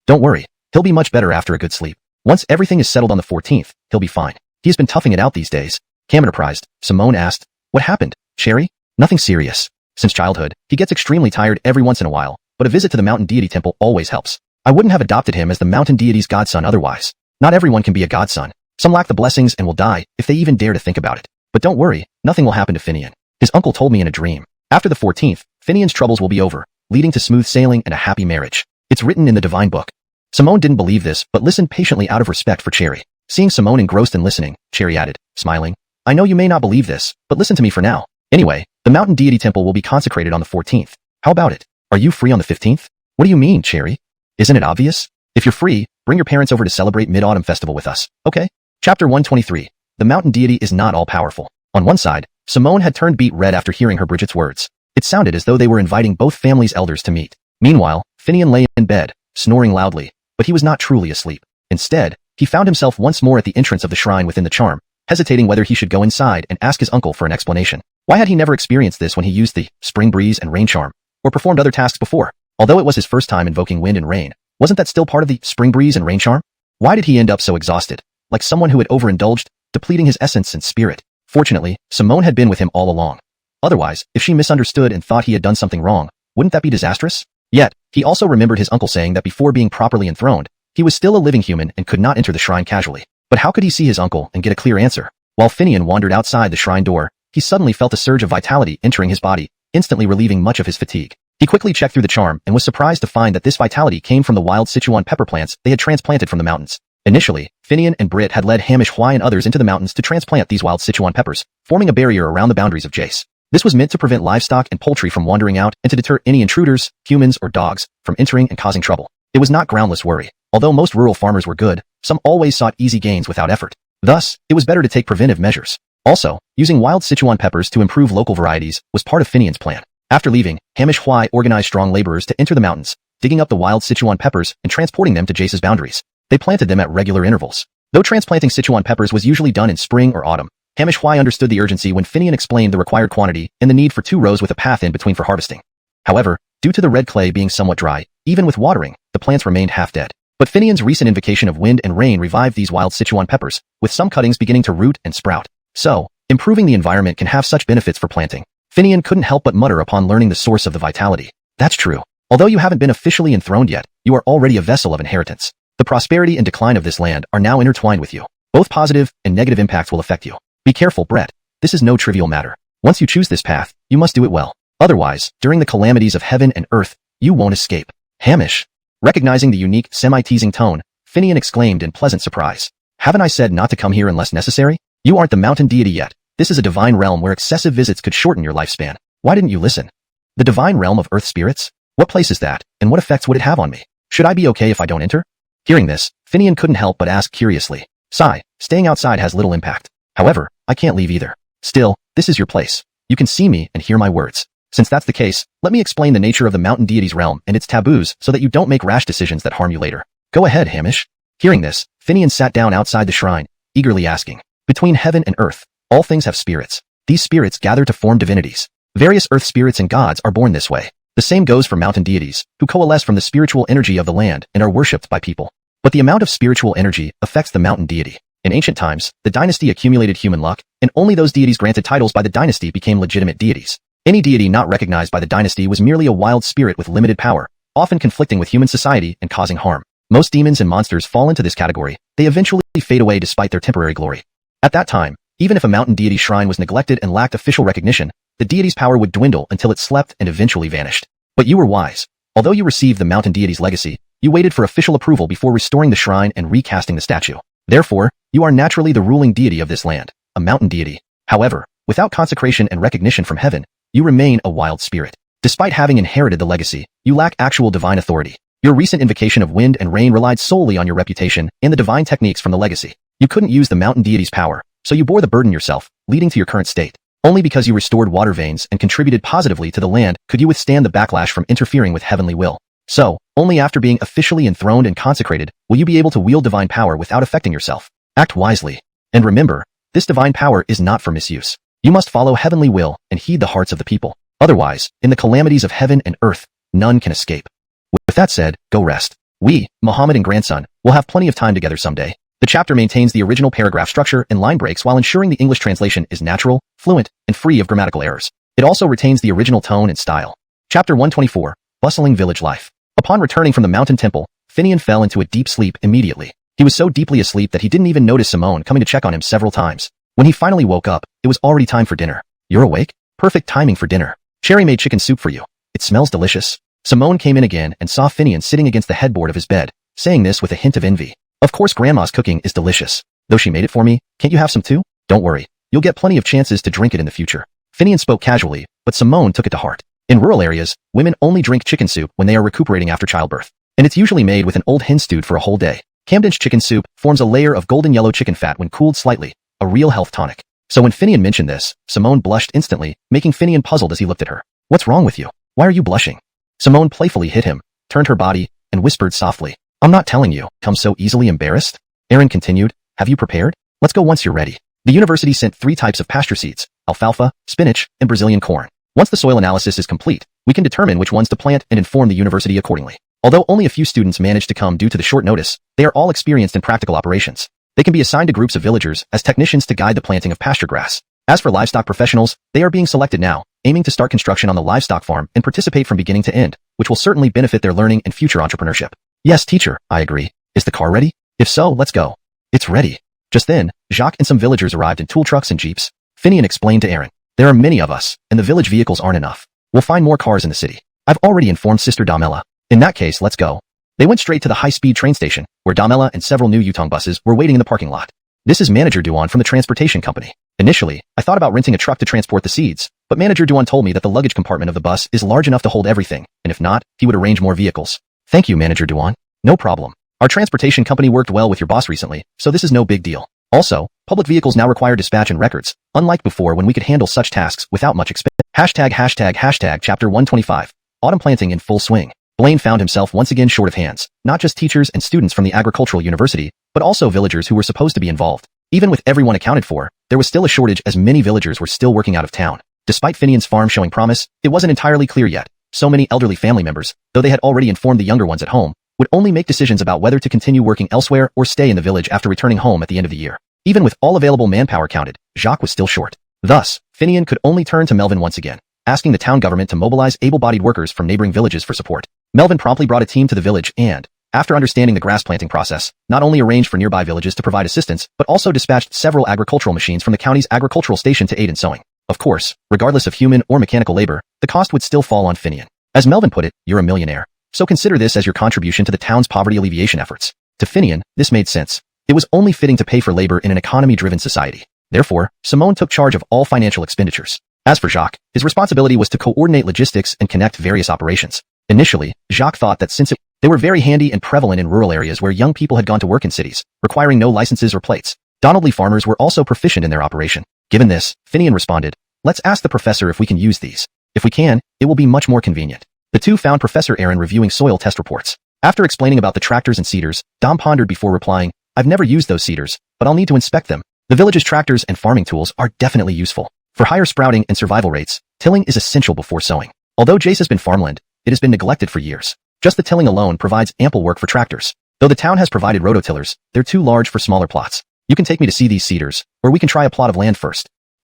"Don't worry, he'll be much better after a good sleep. Once everything is settled on the 14th, he'll be fine. He has been toughing it out these days." Enterprised, Simone asked, "What happened, Cherry?" "Nothing serious. Since childhood, he gets extremely tired every once in a while, but a visit to the mountain deity temple always helps. I wouldn't have adopted him as the mountain deity's godson otherwise. Not everyone can be a godson. Some lack the blessings and will die if they even dare to think about it. But don't worry, nothing will happen to Finian. His uncle told me in a dream. After the 14th, Finian's troubles will be over, leading to smooth sailing and a happy marriage. It's written in the divine book." Simone didn't believe this, but listened patiently out of respect for Cherry. Seeing Simone engrossed in listening, Cherry added, smiling, "I know you may not believe this, but listen to me for now. Anyway, the mountain deity temple will be consecrated on the 14th. How about it? Are you free on the 15th? "What do you mean, Cherry? Isn't it obvious? If you're free, bring your parents over to celebrate Mid-Autumn Festival with us, okay?" Chapter 123. The mountain deity is not all-powerful. On one side, Simone had turned beet red after hearing her Bridget's words. It sounded as though they were inviting both families' elders to meet. Meanwhile, Finian lay in bed, snoring loudly, but he was not truly asleep. Instead, he found himself once more at the entrance of the shrine within the charm, hesitating whether he should go inside and ask his uncle for an explanation. Why had he never experienced this when he used the spring breeze and rain charm, or performed other tasks before? Although it was his first time invoking wind and rain, wasn't that still part of the spring breeze and rain charm? Why did he end up so exhausted, like someone who had overindulged, depleting his essence and spirit? Fortunately, Simone had been with him all along. Otherwise, if she misunderstood and thought he had done something wrong, wouldn't that be disastrous? Yet, he also remembered his uncle saying that before being properly enthroned, he was still a living human and could not enter the shrine casually. But how could he see his uncle and get a clear answer? While Finian wandered outside the shrine door, he suddenly felt a surge of vitality entering his body, instantly relieving much of his fatigue. He quickly checked through the charm and was surprised to find that this vitality came from the wild Sichuan pepper plants they had transplanted from the mountains. Initially, Finian and Brit had led Hamish, Hwai and others into the mountains to transplant these wild Sichuan peppers, forming a barrier around the boundaries of Jace. This was meant to prevent livestock and poultry from wandering out and to deter any intruders, humans or dogs, from entering and causing trouble. It was not groundless worry. Although most rural farmers were good, some always sought easy gains without effort. Thus, it was better to take preventive measures. Also, using wild Sichuan peppers to improve local varieties was part of Finian's plan. After leaving, Hamish Hwai organized strong laborers to enter the mountains, digging up the wild Sichuan peppers and transporting them to Jace's boundaries. They planted them at regular intervals. Though transplanting Sichuan peppers was usually done in spring or autumn, Hamish Hwai understood the urgency when Finian explained the required quantity and the need for 2 rows with a path in between for harvesting. However, due to the red clay being somewhat dry, even with watering, the plants remained half dead. But Finian's recent invocation of wind and rain revived these wild Sichuan peppers, with some cuttings beginning to root and sprout. So, improving the environment can have such benefits for planting. Finian couldn't help but mutter upon learning the source of the vitality. That's true. Although you haven't been officially enthroned yet, you are already a vessel of inheritance. The prosperity and decline of this land are now intertwined with you. Both positive and negative impacts will affect you. Be careful, Brett. This is no trivial matter. Once you choose this path, you must do it well. Otherwise, during the calamities of heaven and earth, you won't escape. Hamish. Recognizing the unique, semi-teasing tone, Finian exclaimed in pleasant surprise. Haven't I said not to come here unless necessary? You aren't the mountain deity yet. This is a divine realm where excessive visits could shorten your lifespan. Why didn't you listen? The divine realm of earth spirits? What place is that, and what effects would it have on me? Should I be okay if I don't enter? Hearing this, Finian couldn't help but ask curiously. Sigh, staying outside has little impact. However, I can't leave either. Still, this is your place. You can see me and hear my words. Since that's the case, let me explain the nature of the mountain deity's realm and its taboos so that you don't make rash decisions that harm you later. Go ahead, Hamish. Hearing this, Finian sat down outside the shrine, eagerly asking. Between heaven and earth, all things have spirits. These spirits gather to form divinities. Various earth spirits and gods are born this way. The same goes for mountain deities, who coalesce from the spiritual energy of the land and are worshipped by people. But the amount of spiritual energy affects the mountain deity. In ancient times, the dynasty accumulated human luck, and only those deities granted titles by the dynasty became legitimate deities. Any deity not recognized by the dynasty was merely a wild spirit with limited power, often conflicting with human society and causing harm. Most demons and monsters fall into this category. They eventually fade away despite their temporary glory. At that time, even if a mountain deity shrine was neglected and lacked official recognition, the deity's power would dwindle until it slept and eventually vanished. But you were wise. Although you received the mountain deity's legacy, you waited for official approval before restoring the shrine and recasting the statue. Therefore, you are naturally the ruling deity of this land, a mountain deity. However, without consecration and recognition from heaven, you remain a wild spirit. Despite having inherited the legacy, you lack actual divine authority. Your recent invocation of wind and rain relied solely on your reputation and the divine techniques from the legacy. You couldn't use the mountain deity's power, so you bore the burden yourself, leading to your current state. Only because you restored water veins and contributed positively to the land could you withstand the backlash from interfering with heavenly will. So, only after being officially enthroned and consecrated will you be able to wield divine power without affecting yourself. Act wisely. And remember, this divine power is not for misuse. You must follow heavenly will and heed the hearts of the people. Otherwise, in the calamities of heaven and earth, none can escape. With that said, go rest. We, Muhammad and grandson, will have plenty of time together someday. The chapter maintains the original paragraph structure and line breaks while ensuring the English translation is natural, fluent, and free of grammatical errors. It also retains the original tone and style. Chapter 124, Bustling Village Life. Upon returning from the mountain temple, Finian fell into a deep sleep immediately. He was so deeply asleep that he didn't even notice Simone coming to check on him several times. When he finally woke up, it was already time for dinner. You're awake? Perfect timing for dinner. Cherry made chicken soup for you. It smells delicious. Simone came in again and saw Finian sitting against the headboard of his bed, saying this with a hint of envy. Of course Grandma's cooking is delicious. Though she made it for me, can't you have some too? Don't worry. You'll get plenty of chances to drink it in the future. Finian spoke casually, but Simone took it to heart. In rural areas, women only drink chicken soup when they are recuperating after childbirth. And it's usually made with an old hen stewed for a whole day. Camden's chicken soup forms a layer of golden yellow chicken fat when cooled slightly, a real health tonic. So when Finian mentioned this, Simone blushed instantly, making Finian puzzled as he looked at her. What's wrong with you? Why are you blushing? Simone playfully hit him, turned her body, and whispered softly. I'm not telling you, come so easily embarrassed. Aaron continued, have you prepared? Let's go once you're ready. The university sent 3 types of pasture seeds, alfalfa, spinach, and Brazilian corn. Once the soil analysis is complete, we can determine which ones to plant and inform the university accordingly. Although only a few students managed to come due to the short notice, they are all experienced in practical operations. They can be assigned to groups of villagers as technicians to guide the planting of pasture grass. As for livestock professionals, they are being selected now, aiming to start construction on the livestock farm and participate from beginning to end, which will certainly benefit their learning and future entrepreneurship. Yes, teacher, I agree. Is the car ready? If so, let's go. It's ready. Just then, Jacques and some villagers arrived in tool trucks and jeeps. Finian explained to Aaron, there are many of us, and the village vehicles aren't enough. We'll find more cars in the city. I've already informed Sister Damela. In that case, let's go. They went straight to the high-speed train station, where Damela and several new Yutong buses were waiting in the parking lot. This is Manager Duan from the transportation company. Initially, I thought about renting a truck to transport the seeds, but Manager Duan told me that the luggage compartment of the bus is large enough to hold everything, and if not, he would arrange more vehicles. Thank you, Manager Duan. No problem. Our transportation company worked well with your boss recently, so this is no big deal. Also, public vehicles now require dispatch and records, unlike before when we could handle such tasks without much expense. Chapter 125. Autumn planting in full swing. Blaine found himself once again short of hands, not just teachers and students from the agricultural university, but also villagers who were supposed to be involved. Even with everyone accounted for, there was still a shortage as many villagers were still working out of town. Despite Finian's farm showing promise, it wasn't entirely clear yet. So many elderly family members, though they had already informed the younger ones at home, would only make decisions about whether to continue working elsewhere or stay in the village after returning home at the end of the year. Even with all available manpower counted, Jacques was still short. Thus, Finian could only turn to Melvin once again, asking the town government to mobilize able-bodied workers from neighboring villages for support. Melvin promptly brought a team to the village and, after understanding the grass planting process, not only arranged for nearby villages to provide assistance, but also dispatched several agricultural machines from the county's agricultural station to aid in sowing. Of course, regardless of human or mechanical labor, the cost would still fall on Finian. As Melvin put it, you're a millionaire. So consider this as your contribution to the town's poverty alleviation efforts. To Finian, this made sense. It was only fitting to pay for labor in an economy-driven society. Therefore, Simone took charge of all financial expenditures. As for Jacques, his responsibility was to coordinate logistics and connect various operations. Initially, Jacques thought that since they were very handy and prevalent in rural areas where young people had gone to work in cities, requiring no licenses or plates, Donaldly farmers were also proficient in their operation. Given this, Finian responded, let's ask the professor if we can use these. If we can, it will be much more convenient. The two found Professor Aaron reviewing soil test reports. After explaining about the tractors and seeders, Dom pondered before replying, I've never used those seeders, but I'll need to inspect them. The village's tractors and farming tools are definitely useful. For higher sprouting and survival rates, tilling is essential before sowing. Although Jace has been farmland, it has been neglected for years. Just the tilling alone provides ample work for tractors. Though the town has provided rototillers, they're too large for smaller plots. You can take me to see these seeders, or we can try a plot of land first.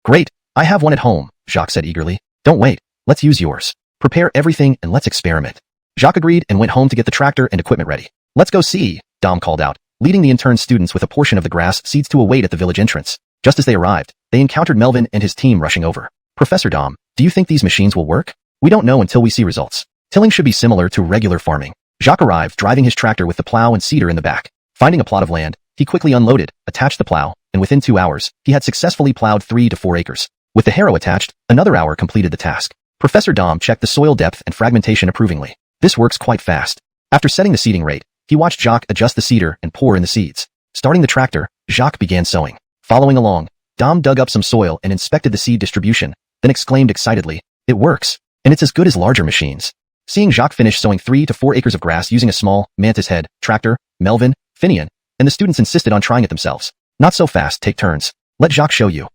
Great, I have one at home, Jacques said eagerly. Don't wait, let's use yours. Prepare everything and let's experiment. Jacques agreed and went home to get the tractor and equipment ready. Let's go see, Dom called out, leading the intern students with a portion of the grass seeds to await at the village entrance. Just as they arrived, they encountered Melvin and his team rushing over. Professor Dom, do you think these machines will work? We don't know until we see results. Tilling should be similar to regular farming. Jacques arrived driving his tractor with the plow and seeder in the back. Finding a plot of land, he quickly unloaded, attached the plow, and within 2 hours, he had successfully plowed 3 to 4 acres. With the harrow attached, another hour completed the task. Professor Dom checked the soil depth and fragmentation approvingly. This works quite fast. After setting the seeding rate, he watched Jacques adjust the seeder and pour in the seeds. Starting the tractor, Jacques began sowing. Following along, Dom dug up some soil and inspected the seed distribution, then exclaimed excitedly, it works, and it's as good as larger machines. Seeing Jacques finish sowing 3 to 4 acres of grass using a small, mantis head, tractor, Melvin, Finian, and the students insisted on trying it themselves. Not so fast, take turns. Let Jacques show you.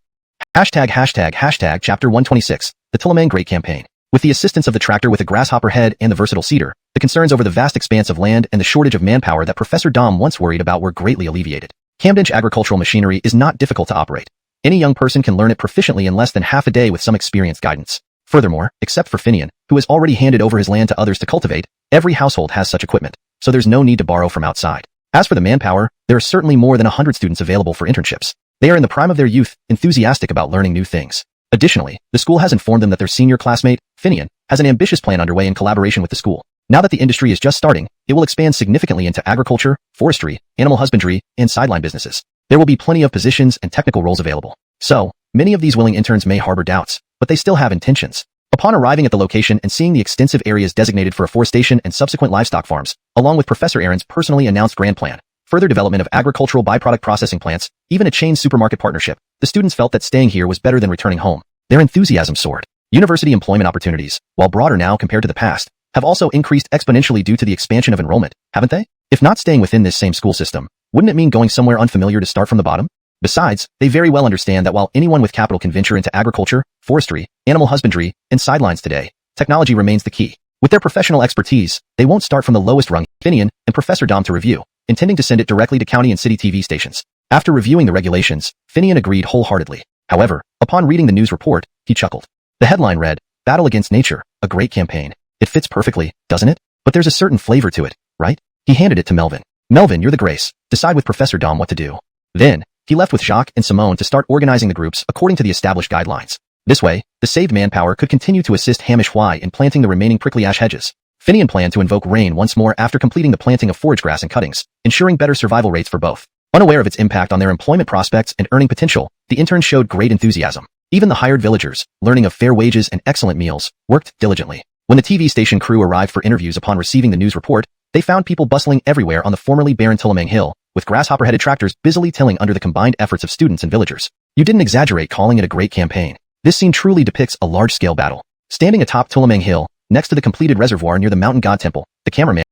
Chapter 126, the Tillamang Great Campaign. With the assistance of the tractor with a grasshopper head and the versatile seeder, the concerns over the vast expanse of land and the shortage of manpower that Professor Dom once worried about were greatly alleviated. Camden's agricultural machinery is not difficult to operate. Any young person can learn it proficiently in less than half a day with some experienced guidance. Furthermore, except for Finian, who has already handed over his land to others to cultivate, every household has such equipment, so there's no need to borrow from outside. As for the manpower, there are certainly more than 100 students available for internships. They are in the prime of their youth, enthusiastic about learning new things. Additionally, the school has informed them that their senior classmate, Finian, has an ambitious plan underway in collaboration with the school. Now that the industry is just starting, it will expand significantly into agriculture, forestry, animal husbandry, and sideline businesses. There will be plenty of positions and technical roles available. So, many of these willing interns may harbor doubts, but they still have intentions. Upon arriving at the location and seeing the extensive areas designated for afforestation and subsequent livestock farms, along with Professor Aaron's personally announced grand plan, further development of agricultural byproduct processing plants, even a chain supermarket partnership, the students felt that staying here was better than returning home. Their enthusiasm soared. University employment opportunities, while broader now compared to the past, have also increased exponentially due to the expansion of enrollment, haven't they? If not staying within this same school system, wouldn't it mean going somewhere unfamiliar to start from the bottom? Besides, they very well understand that while anyone with capital can venture into agriculture, forestry, animal husbandry, and sidelines today, technology remains the key. With their professional expertise, they won't start from the lowest rung. Finian and Professor Dom to review, intending to send it directly to county and city TV stations. After reviewing the regulations, Finian agreed wholeheartedly. However, upon reading the news report, he chuckled. The headline read, Battle Against Nature, a Great Campaign. It fits perfectly, doesn't it? But there's a certain flavor to it, right? He handed it to Melvin. Melvin, you're the Grace. Decide with Professor Dom what to do. Then, he left with Jacques and Simone to start organizing the groups according to the established guidelines. This way, the saved manpower could continue to assist Hamish Y in planting the remaining prickly ash hedges. Finian planned to invoke rain once more after completing the planting of forage grass and cuttings, ensuring better survival rates for both. Unaware of its impact on their employment prospects and earning potential, the interns showed great enthusiasm. Even the hired villagers, learning of fair wages and excellent meals, worked diligently. When the TV station crew arrived for interviews upon receiving the news report, they found people bustling everywhere on the formerly barren Tullamang Hill, with grasshopper-headed tractors busily tilling under the combined efforts of students and villagers. You didn't exaggerate calling it a great campaign. This scene truly depicts a large-scale battle. Standing atop Tullamang Hill, next to the completed reservoir near the mountain god temple, the cameraman.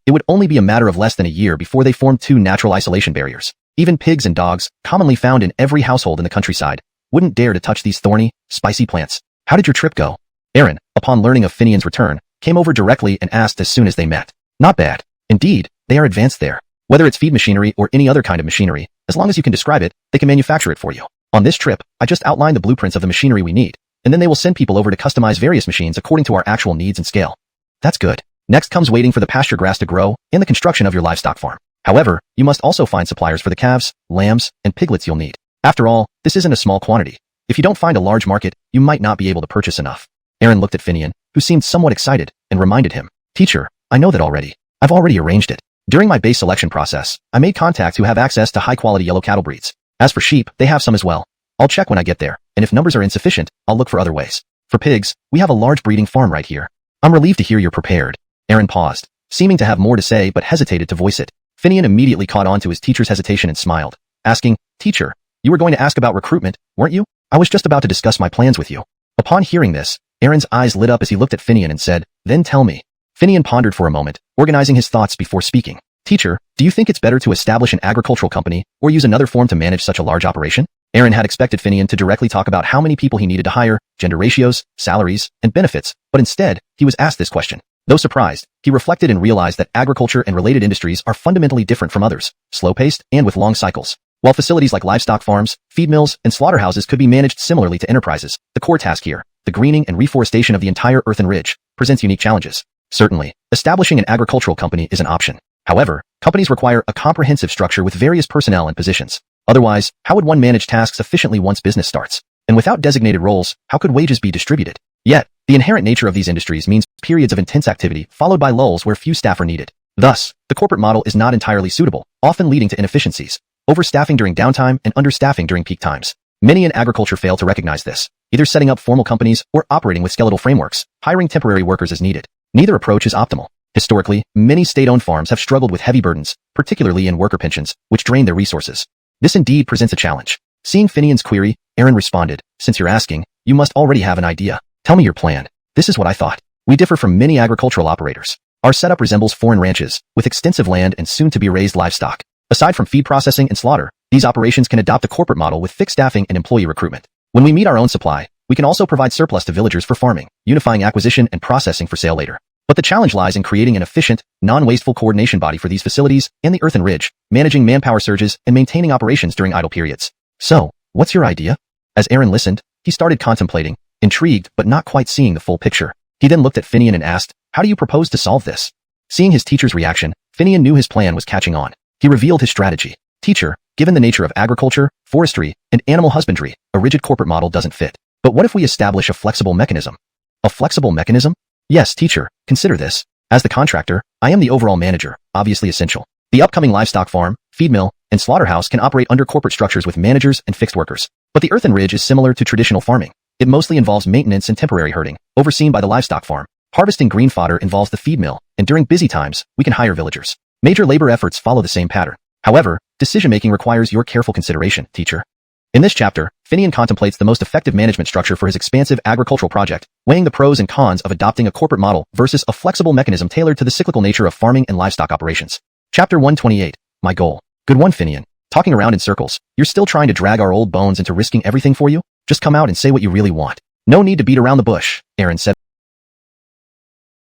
It would only be a matter of less than a year before they formed two natural isolation barriers. Even pigs and dogs, commonly found in every household in the countryside, wouldn't dare to touch these thorny, spicy plants. How did your trip go? Aaron, upon learning of Finian's return, came over directly and asked as soon as they met. Not bad. Indeed, they are advanced there. Whether it's feed machinery or any other kind of machinery, as long as you can describe it, they can manufacture it for you. On this trip, I just outlined the blueprints of the machinery we need, and then they will send people over to customize various machines according to our actual needs and scale. That's good. Next comes waiting for the pasture grass to grow and the construction of your livestock farm. However, you must also find suppliers for the calves, lambs, and piglets you'll need. After all, this isn't a small quantity. If you don't find a large market, you might not be able to purchase enough. Aaron looked at Finian, who seemed somewhat excited, and reminded him, Teacher, I know that already. I've already arranged it. During my base selection process, I made contacts who have access to high-quality yellow cattle breeds. As for sheep, they have some as well. I'll check when I get there, and if numbers are insufficient, I'll look for other ways. For pigs, we have a large breeding farm right here. I'm relieved to hear you're prepared. Aaron paused, seeming to have more to say but hesitated to voice it. Finian immediately caught on to his teacher's hesitation and smiled, asking, Teacher, you were going to ask about recruitment, weren't you? I was just about to discuss my plans with you. Upon hearing this, Aaron's eyes lit up as he looked at Finian and said, Then tell me. Finian pondered for a moment, organizing his thoughts before speaking. Teacher, do you think it's better to establish an agricultural company or use another form to manage such a large operation? Aaron had expected Finian to directly talk about how many people he needed to hire, gender ratios, salaries, and benefits, but instead, he was asked this question. Though surprised, he reflected and realized that agriculture and related industries are fundamentally different from others, slow-paced and with long cycles. While facilities like livestock farms, feed mills, and slaughterhouses could be managed similarly to enterprises, the core task here, the greening and reforestation of the entire earthen ridge, presents unique challenges. Certainly, establishing an agricultural company is an option. However, companies require a comprehensive structure with various personnel and positions. Otherwise, how would one manage tasks efficiently once business starts? And without designated roles, how could wages be distributed? Yet, the inherent nature of these industries means periods of intense activity followed by lulls where few staff are needed. Thus, the corporate model is not entirely suitable, often leading to inefficiencies, overstaffing during downtime and understaffing during peak times. Many in agriculture fail to recognize this, either setting up formal companies or operating with skeletal frameworks, hiring temporary workers as needed. Neither approach is optimal. Historically, many state-owned farms have struggled with heavy burdens, particularly in worker pensions, which drain their resources. This indeed presents a challenge. Seeing Finian's query, Aaron responded, Since you're asking, you must already have an idea. Tell me your plan. This is what I thought. We differ from many agricultural operators. Our setup resembles foreign ranches, with extensive land and soon-to-be raised livestock. Aside from feed processing and slaughter, these operations can adopt a corporate model with fixed staffing and employee recruitment. When we meet our own supply, we can also provide surplus to villagers for farming, unifying acquisition and processing for sale later. But the challenge lies in creating an efficient, non-wasteful coordination body for these facilities and the earthen ridge, managing manpower surges and maintaining operations during idle periods. So, what's your idea? As Aaron listened, he started contemplating, intrigued but not quite seeing the full picture. He then looked at Finian and asked, How do you propose to solve this? Seeing his teacher's reaction, Finian knew his plan was catching on. He revealed his strategy. Teacher, given the nature of agriculture, forestry, and animal husbandry, a rigid corporate model doesn't fit. But what if we establish a flexible mechanism? A flexible mechanism? Yes, teacher, consider this. As the contractor, I am the overall manager, obviously essential. The upcoming livestock farm, feed mill, and slaughterhouse can operate under corporate structures with managers and fixed workers. But the earthen ridge is similar to traditional farming. It mostly involves maintenance and temporary herding, overseen by the livestock farm. Harvesting green fodder involves the feed mill, and during busy times, we can hire villagers. Major labor efforts follow the same pattern. However, decision-making requires your careful consideration, teacher. In this chapter, Finian contemplates the most effective management structure for his expansive agricultural project, weighing the pros and cons of adopting a corporate model versus a flexible mechanism tailored to the cyclical nature of farming and livestock operations. Chapter 128. My goal. Good one, Finian. Talking around in circles, you're still trying to drag our old bones into risking everything for you? Just come out and say what you really want. No need to beat around the bush, Aaron said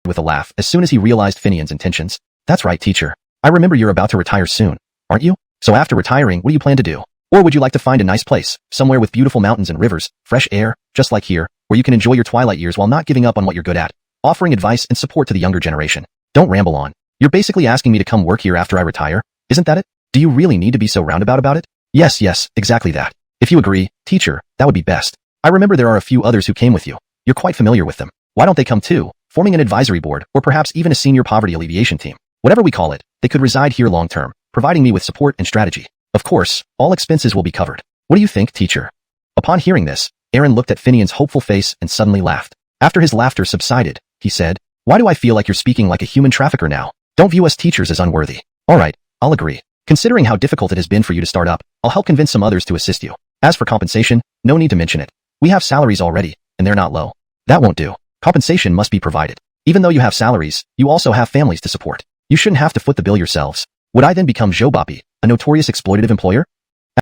with a laugh as soon as he realized Finian's intentions. That's right, teacher. I remember you're about to retire soon, aren't you? So after retiring, what do you plan to do? Or would you like to find a nice place, somewhere with beautiful mountains and rivers, fresh air, just like here, where you can enjoy your twilight years while not giving up on what you're good at, offering advice and support to the younger generation? Don't ramble on. You're basically asking me to come work here after I retire, isn't that it? Do you really need to be so roundabout about it? Yes, exactly that. If you agree, teacher, that would be best. I remember there are a few others who came with you. You're quite familiar with them. Why don't they come too, forming an advisory board or perhaps even a senior poverty alleviation team? Whatever we call it, they could reside here long term, providing me with support and strategy. Of course, all expenses will be covered. What do you think, teacher? Upon hearing this, Aaron looked at Finian's hopeful face and suddenly laughed. After his laughter subsided, he said, "Why do I feel like you're speaking like a human trafficker now? Don't view us teachers as unworthy." "All right, I'll agree. Considering how difficult it has been for you to start up, I'll help convince some others to assist you. As for compensation, no need to mention it. We have salaries already, and they're not low. That won't do. Compensation must be provided. Even though you have salaries, you also have families to support. You shouldn't have to foot the bill yourselves. Would I then become Jobapi, a notorious exploitative employer?"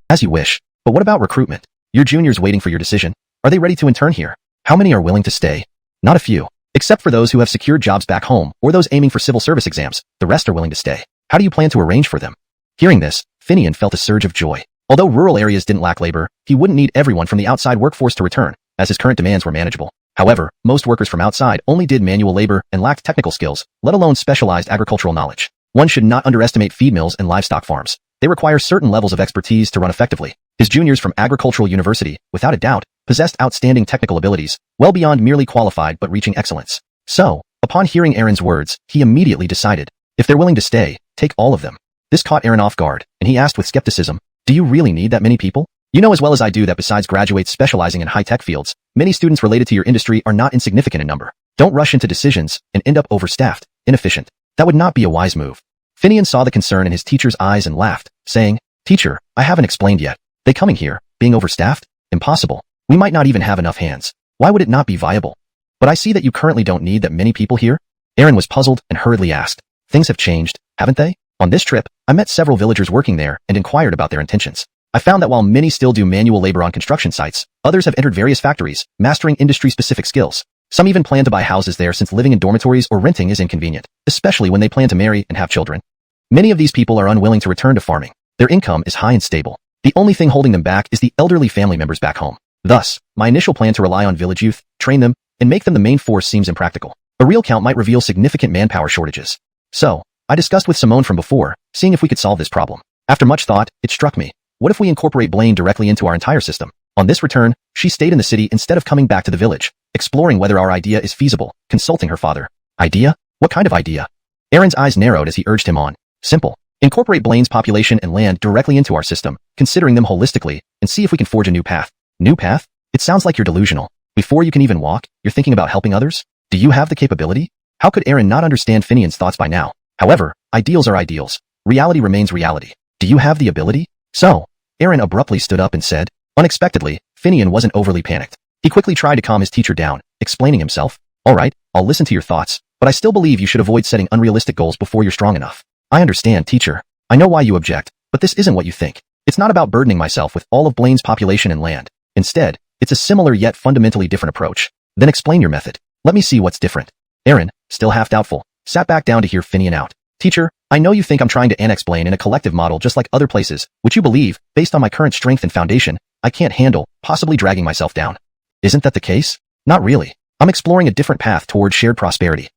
"As you wish. But what about recruitment? Your juniors waiting for your decision. Are they ready to intern here? How many are willing to stay?" "Not a few. Except for those who have secured jobs back home or those aiming for civil service exams, the rest are willing to stay. How do you plan to arrange for them?" Hearing this, Finian felt a surge of joy. Although rural areas didn't lack labor, he wouldn't need everyone from the outside workforce to return, as his current demands were manageable. However, most workers from outside only did manual labor and lacked technical skills, let alone specialized agricultural knowledge. One should not underestimate feed mills and livestock farms. They require certain levels of expertise to run effectively. His juniors from Agricultural University, without a doubt, possessed outstanding technical abilities, well beyond merely qualified but reaching excellence. So, upon hearing Aaron's words, he immediately decided, if they're willing to stay, take all of them. This caught Aaron off guard, and he asked with skepticism, "Do you really need that many people? You know as well as I do that besides graduates specializing in high-tech fields, many students related to your industry are not insignificant in number. Don't rush into decisions and end up overstaffed, inefficient. That would not be a wise move." Finian saw the concern in his teacher's eyes and laughed, saying, "Teacher, I haven't explained yet. They coming here, being overstaffed? Impossible. We might not even have enough hands. Why would it not be viable? But I see that you currently don't need that many people here?" Aaron was puzzled and hurriedly asked, "Things have changed, haven't they? On this trip, I met several villagers working there and inquired about their intentions. I found that while many still do manual labor on construction sites, others have entered various factories, mastering industry-specific skills. Some even plan to buy houses there since living in dormitories or renting is inconvenient, especially when they plan to marry and have children. Many of these people are unwilling to return to farming. Their income is high and stable. The only thing holding them back is the elderly family members back home. Thus, my initial plan to rely on village youth, train them, and make them the main force seems impractical. A real count might reveal significant manpower shortages. So, I discussed with Simone from before, seeing if we could solve this problem. After much thought, it struck me. What if we incorporate Blaine directly into our entire system? On this return, she stayed in the city instead of coming back to the village, exploring whether our idea is feasible, consulting her father. Idea? What kind of idea? Aaron's eyes narrowed as he urged him on. Simple. Incorporate Blaine's population and land directly into our system, considering them holistically, and see if we can forge a new path. New path? It sounds like you're delusional. Before you can even walk, you're thinking about helping others? Do you have the capability? How could Aaron not understand Finian's thoughts by now? However, ideals are ideals. Reality remains reality. Do you have the ability? So, Aaron abruptly stood up and said, unexpectedly, Finian wasn't overly panicked. He quickly tried to calm his teacher down, explaining himself. "All right, I'll listen to your thoughts, but I still believe you should avoid setting unrealistic goals before you're strong enough." "I understand, teacher. I know why you object, but this isn't what you think. It's not about burdening myself with all of Blaine's population and land. Instead, it's a similar yet fundamentally different approach." "Then explain your method. Let me see what's different." Aaron, still half doubtful, sat back down to hear Finian out. "Teacher, I know you think I'm trying to annex Blaine in a collective model just like other places, which you believe, based on my current strength and foundation, I can't handle, possibly dragging myself down. Isn't that the case? Not really. I'm exploring a different path towards shared prosperity.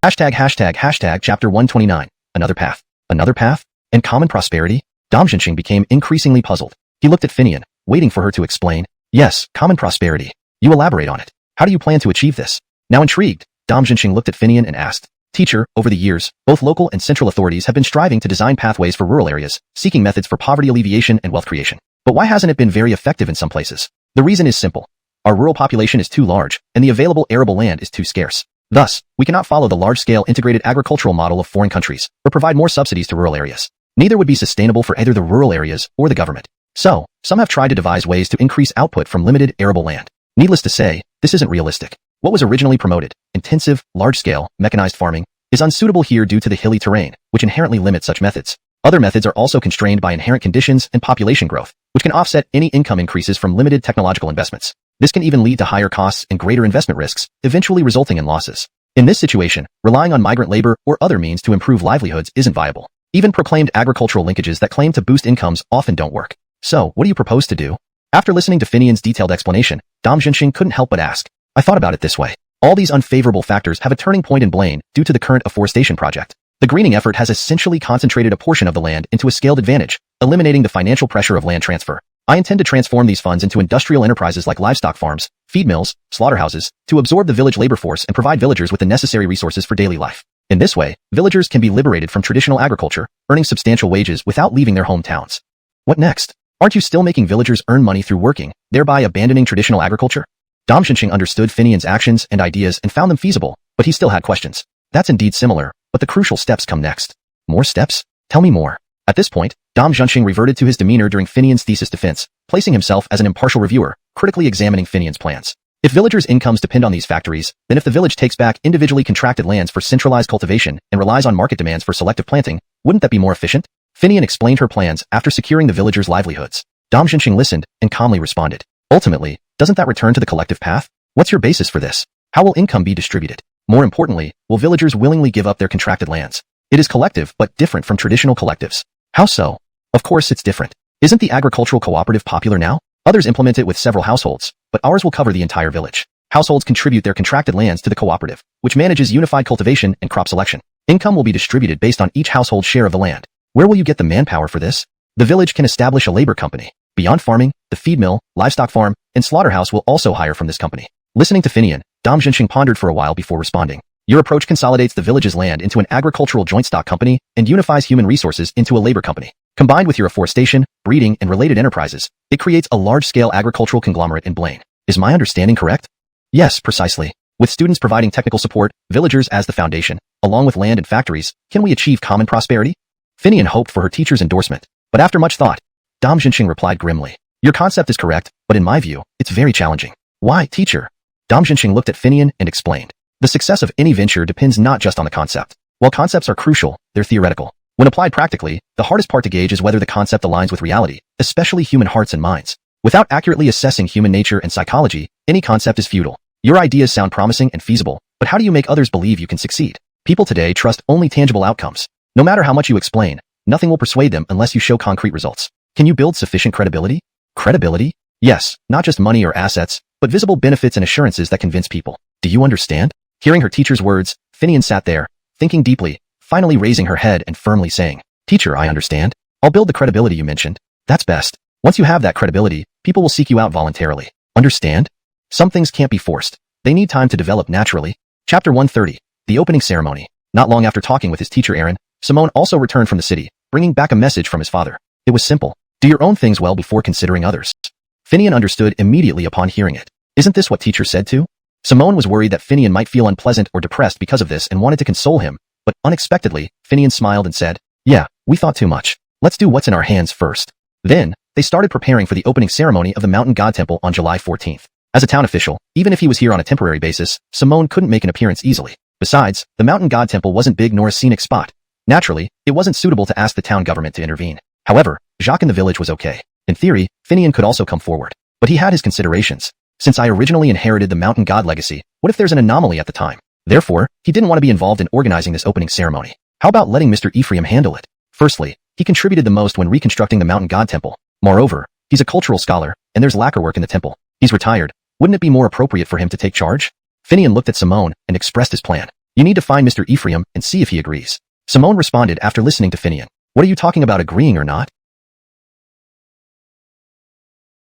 ##### chapter 129. Another path. Another path? And common prosperity? Damjinxing became increasingly puzzled. He looked at Finian, waiting for her to explain. "Yes, common prosperity. You elaborate on it. How do you plan to achieve this?" Now intrigued, Damjinxing looked at Finian and asked, "Teacher, over the years, both local and central authorities have been striving to design pathways for rural areas, seeking methods for poverty alleviation and wealth creation. But why hasn't it been very effective in some places? The reason is simple. Our rural population is too large, and the available arable land is too scarce. Thus, we cannot follow the large-scale integrated agricultural model of foreign countries, or provide more subsidies to rural areas. Neither would be sustainable for either the rural areas or the government. So, some have tried to devise ways to increase output from limited arable land. Needless to say, this isn't realistic. What was originally promoted, intensive, large-scale, mechanized farming, is unsuitable here due to the hilly terrain, which inherently limits such methods. Other methods are also constrained by inherent conditions and population growth, which can offset any income increases from limited technological investments. This can even lead to higher costs and greater investment risks, eventually resulting in losses. In this situation, relying on migrant labor or other means to improve livelihoods isn't viable. Even proclaimed agricultural linkages that claim to boost incomes often don't work. So, what do you propose to do? After listening to Finian's detailed explanation, Damjinxing couldn't help but ask. I thought about it this way. All these unfavorable factors have a turning point in Blaine due to the current afforestation project. The greening effort has essentially concentrated a portion of the land into a scaled advantage, eliminating the financial pressure of land transfer. I intend to transform these funds into industrial enterprises like livestock farms, feed mills, slaughterhouses, to absorb the village labor force and provide villagers with the necessary resources for daily life. In this way, villagers can be liberated from traditional agriculture, earning substantial wages without leaving their hometowns. What next? Aren't you still making villagers earn money through working, thereby abandoning traditional agriculture? Dom Jinqing understood Finian's actions and ideas and found them feasible, but he still had questions. That's indeed similar, but the crucial steps come next. More steps? Tell me more. At this point, Dom Jinqing reverted to his demeanor during Finian's thesis defense, placing himself as an impartial reviewer, critically examining Finian's plans. If villagers' incomes depend on these factories, then if the village takes back individually contracted lands for centralized cultivation and relies on market demands for selective planting, wouldn't that be more efficient? Finian explained her plans after securing the villagers' livelihoods. Dom Jinqing listened and calmly responded. Ultimately, doesn't that return to the collective path? What's your basis for this? How will income be distributed? More importantly, will villagers willingly give up their contracted lands? It is collective but different from traditional collectives. How so? Of course it's different. Isn't the agricultural cooperative popular now? Others implement it with several households, but ours will cover the entire village. Households contribute their contracted lands to the cooperative, which manages unified cultivation and crop selection. Income will be distributed based on each household's share of the land. Where will you get the manpower for this? The village can establish a labor company. Beyond farming, the feed mill, livestock farm, and slaughterhouse will also hire from this company. Listening to Finian, Dom Jinqing pondered for a while before responding. Your approach consolidates the village's land into an agricultural joint stock company and unifies human resources into a labor company. Combined with your afforestation, breeding, and related enterprises, it creates a large-scale agricultural conglomerate in Blaine. Is my understanding correct? Yes, precisely. With students providing technical support, villagers as the foundation, along with land and factories, can we achieve common prosperity? Finian hoped for her teacher's endorsement, but after much thought, Dom Jinqing replied grimly. Your concept is correct, but in my view, it's very challenging. Why, teacher? Dom Jinqing looked at Finian and explained. The success of any venture depends not just on the concept. While concepts are crucial, they're theoretical. When applied practically, the hardest part to gauge is whether the concept aligns with reality, especially human hearts and minds. Without accurately assessing human nature and psychology, any concept is futile. Your ideas sound promising and feasible, but how do you make others believe you can succeed? People today trust only tangible outcomes. No matter how much you explain, nothing will persuade them unless you show concrete results. Can you build sufficient credibility? Credibility? Yes, not just money or assets, but visible benefits and assurances that convince people. Do you understand? Hearing her teacher's words, Finian sat there, thinking deeply, finally raising her head and firmly saying, Teacher, I understand. I'll build the credibility you mentioned. That's best. Once you have that credibility, people will seek you out voluntarily. Understand? Some things can't be forced. They need time to develop naturally. Chapter 130. The Opening Ceremony. Not long after talking with his teacher Aaron, Simone also returned from the city, bringing back a message from his father. It was simple. Do your own things well before considering others. Finian understood immediately upon hearing it. Isn't this what teacher said too? Simone was worried that Finian might feel unpleasant or depressed because of this and wanted to console him, but unexpectedly, Finian smiled and said, Yeah, we thought too much. Let's do what's in our hands first. Then, they started preparing for the opening ceremony of the Mountain God Temple on July 14th. As a town official, even if he was here on a temporary basis, Simone couldn't make an appearance easily. Besides, the Mountain God Temple wasn't big nor a scenic spot. Naturally, it wasn't suitable to ask the town government to intervene. However, Jacques in the village was okay. In theory, Finian could also come forward. But he had his considerations. Since I originally inherited the Mountain God legacy, what if there's an anomaly at the time? Therefore, he didn't want to be involved in organizing this opening ceremony. How about letting Mr. Ephraim handle it? Firstly, he contributed the most when reconstructing the Mountain God Temple. Moreover, he's a cultural scholar, and there's lacquer work in the temple. He's retired. Wouldn't it be more appropriate for him to take charge? Finian looked at Simone and expressed his plan. You need to find Mr. Ephraim and see if he agrees. Simone responded after listening to Finian. What are you talking about agreeing or not?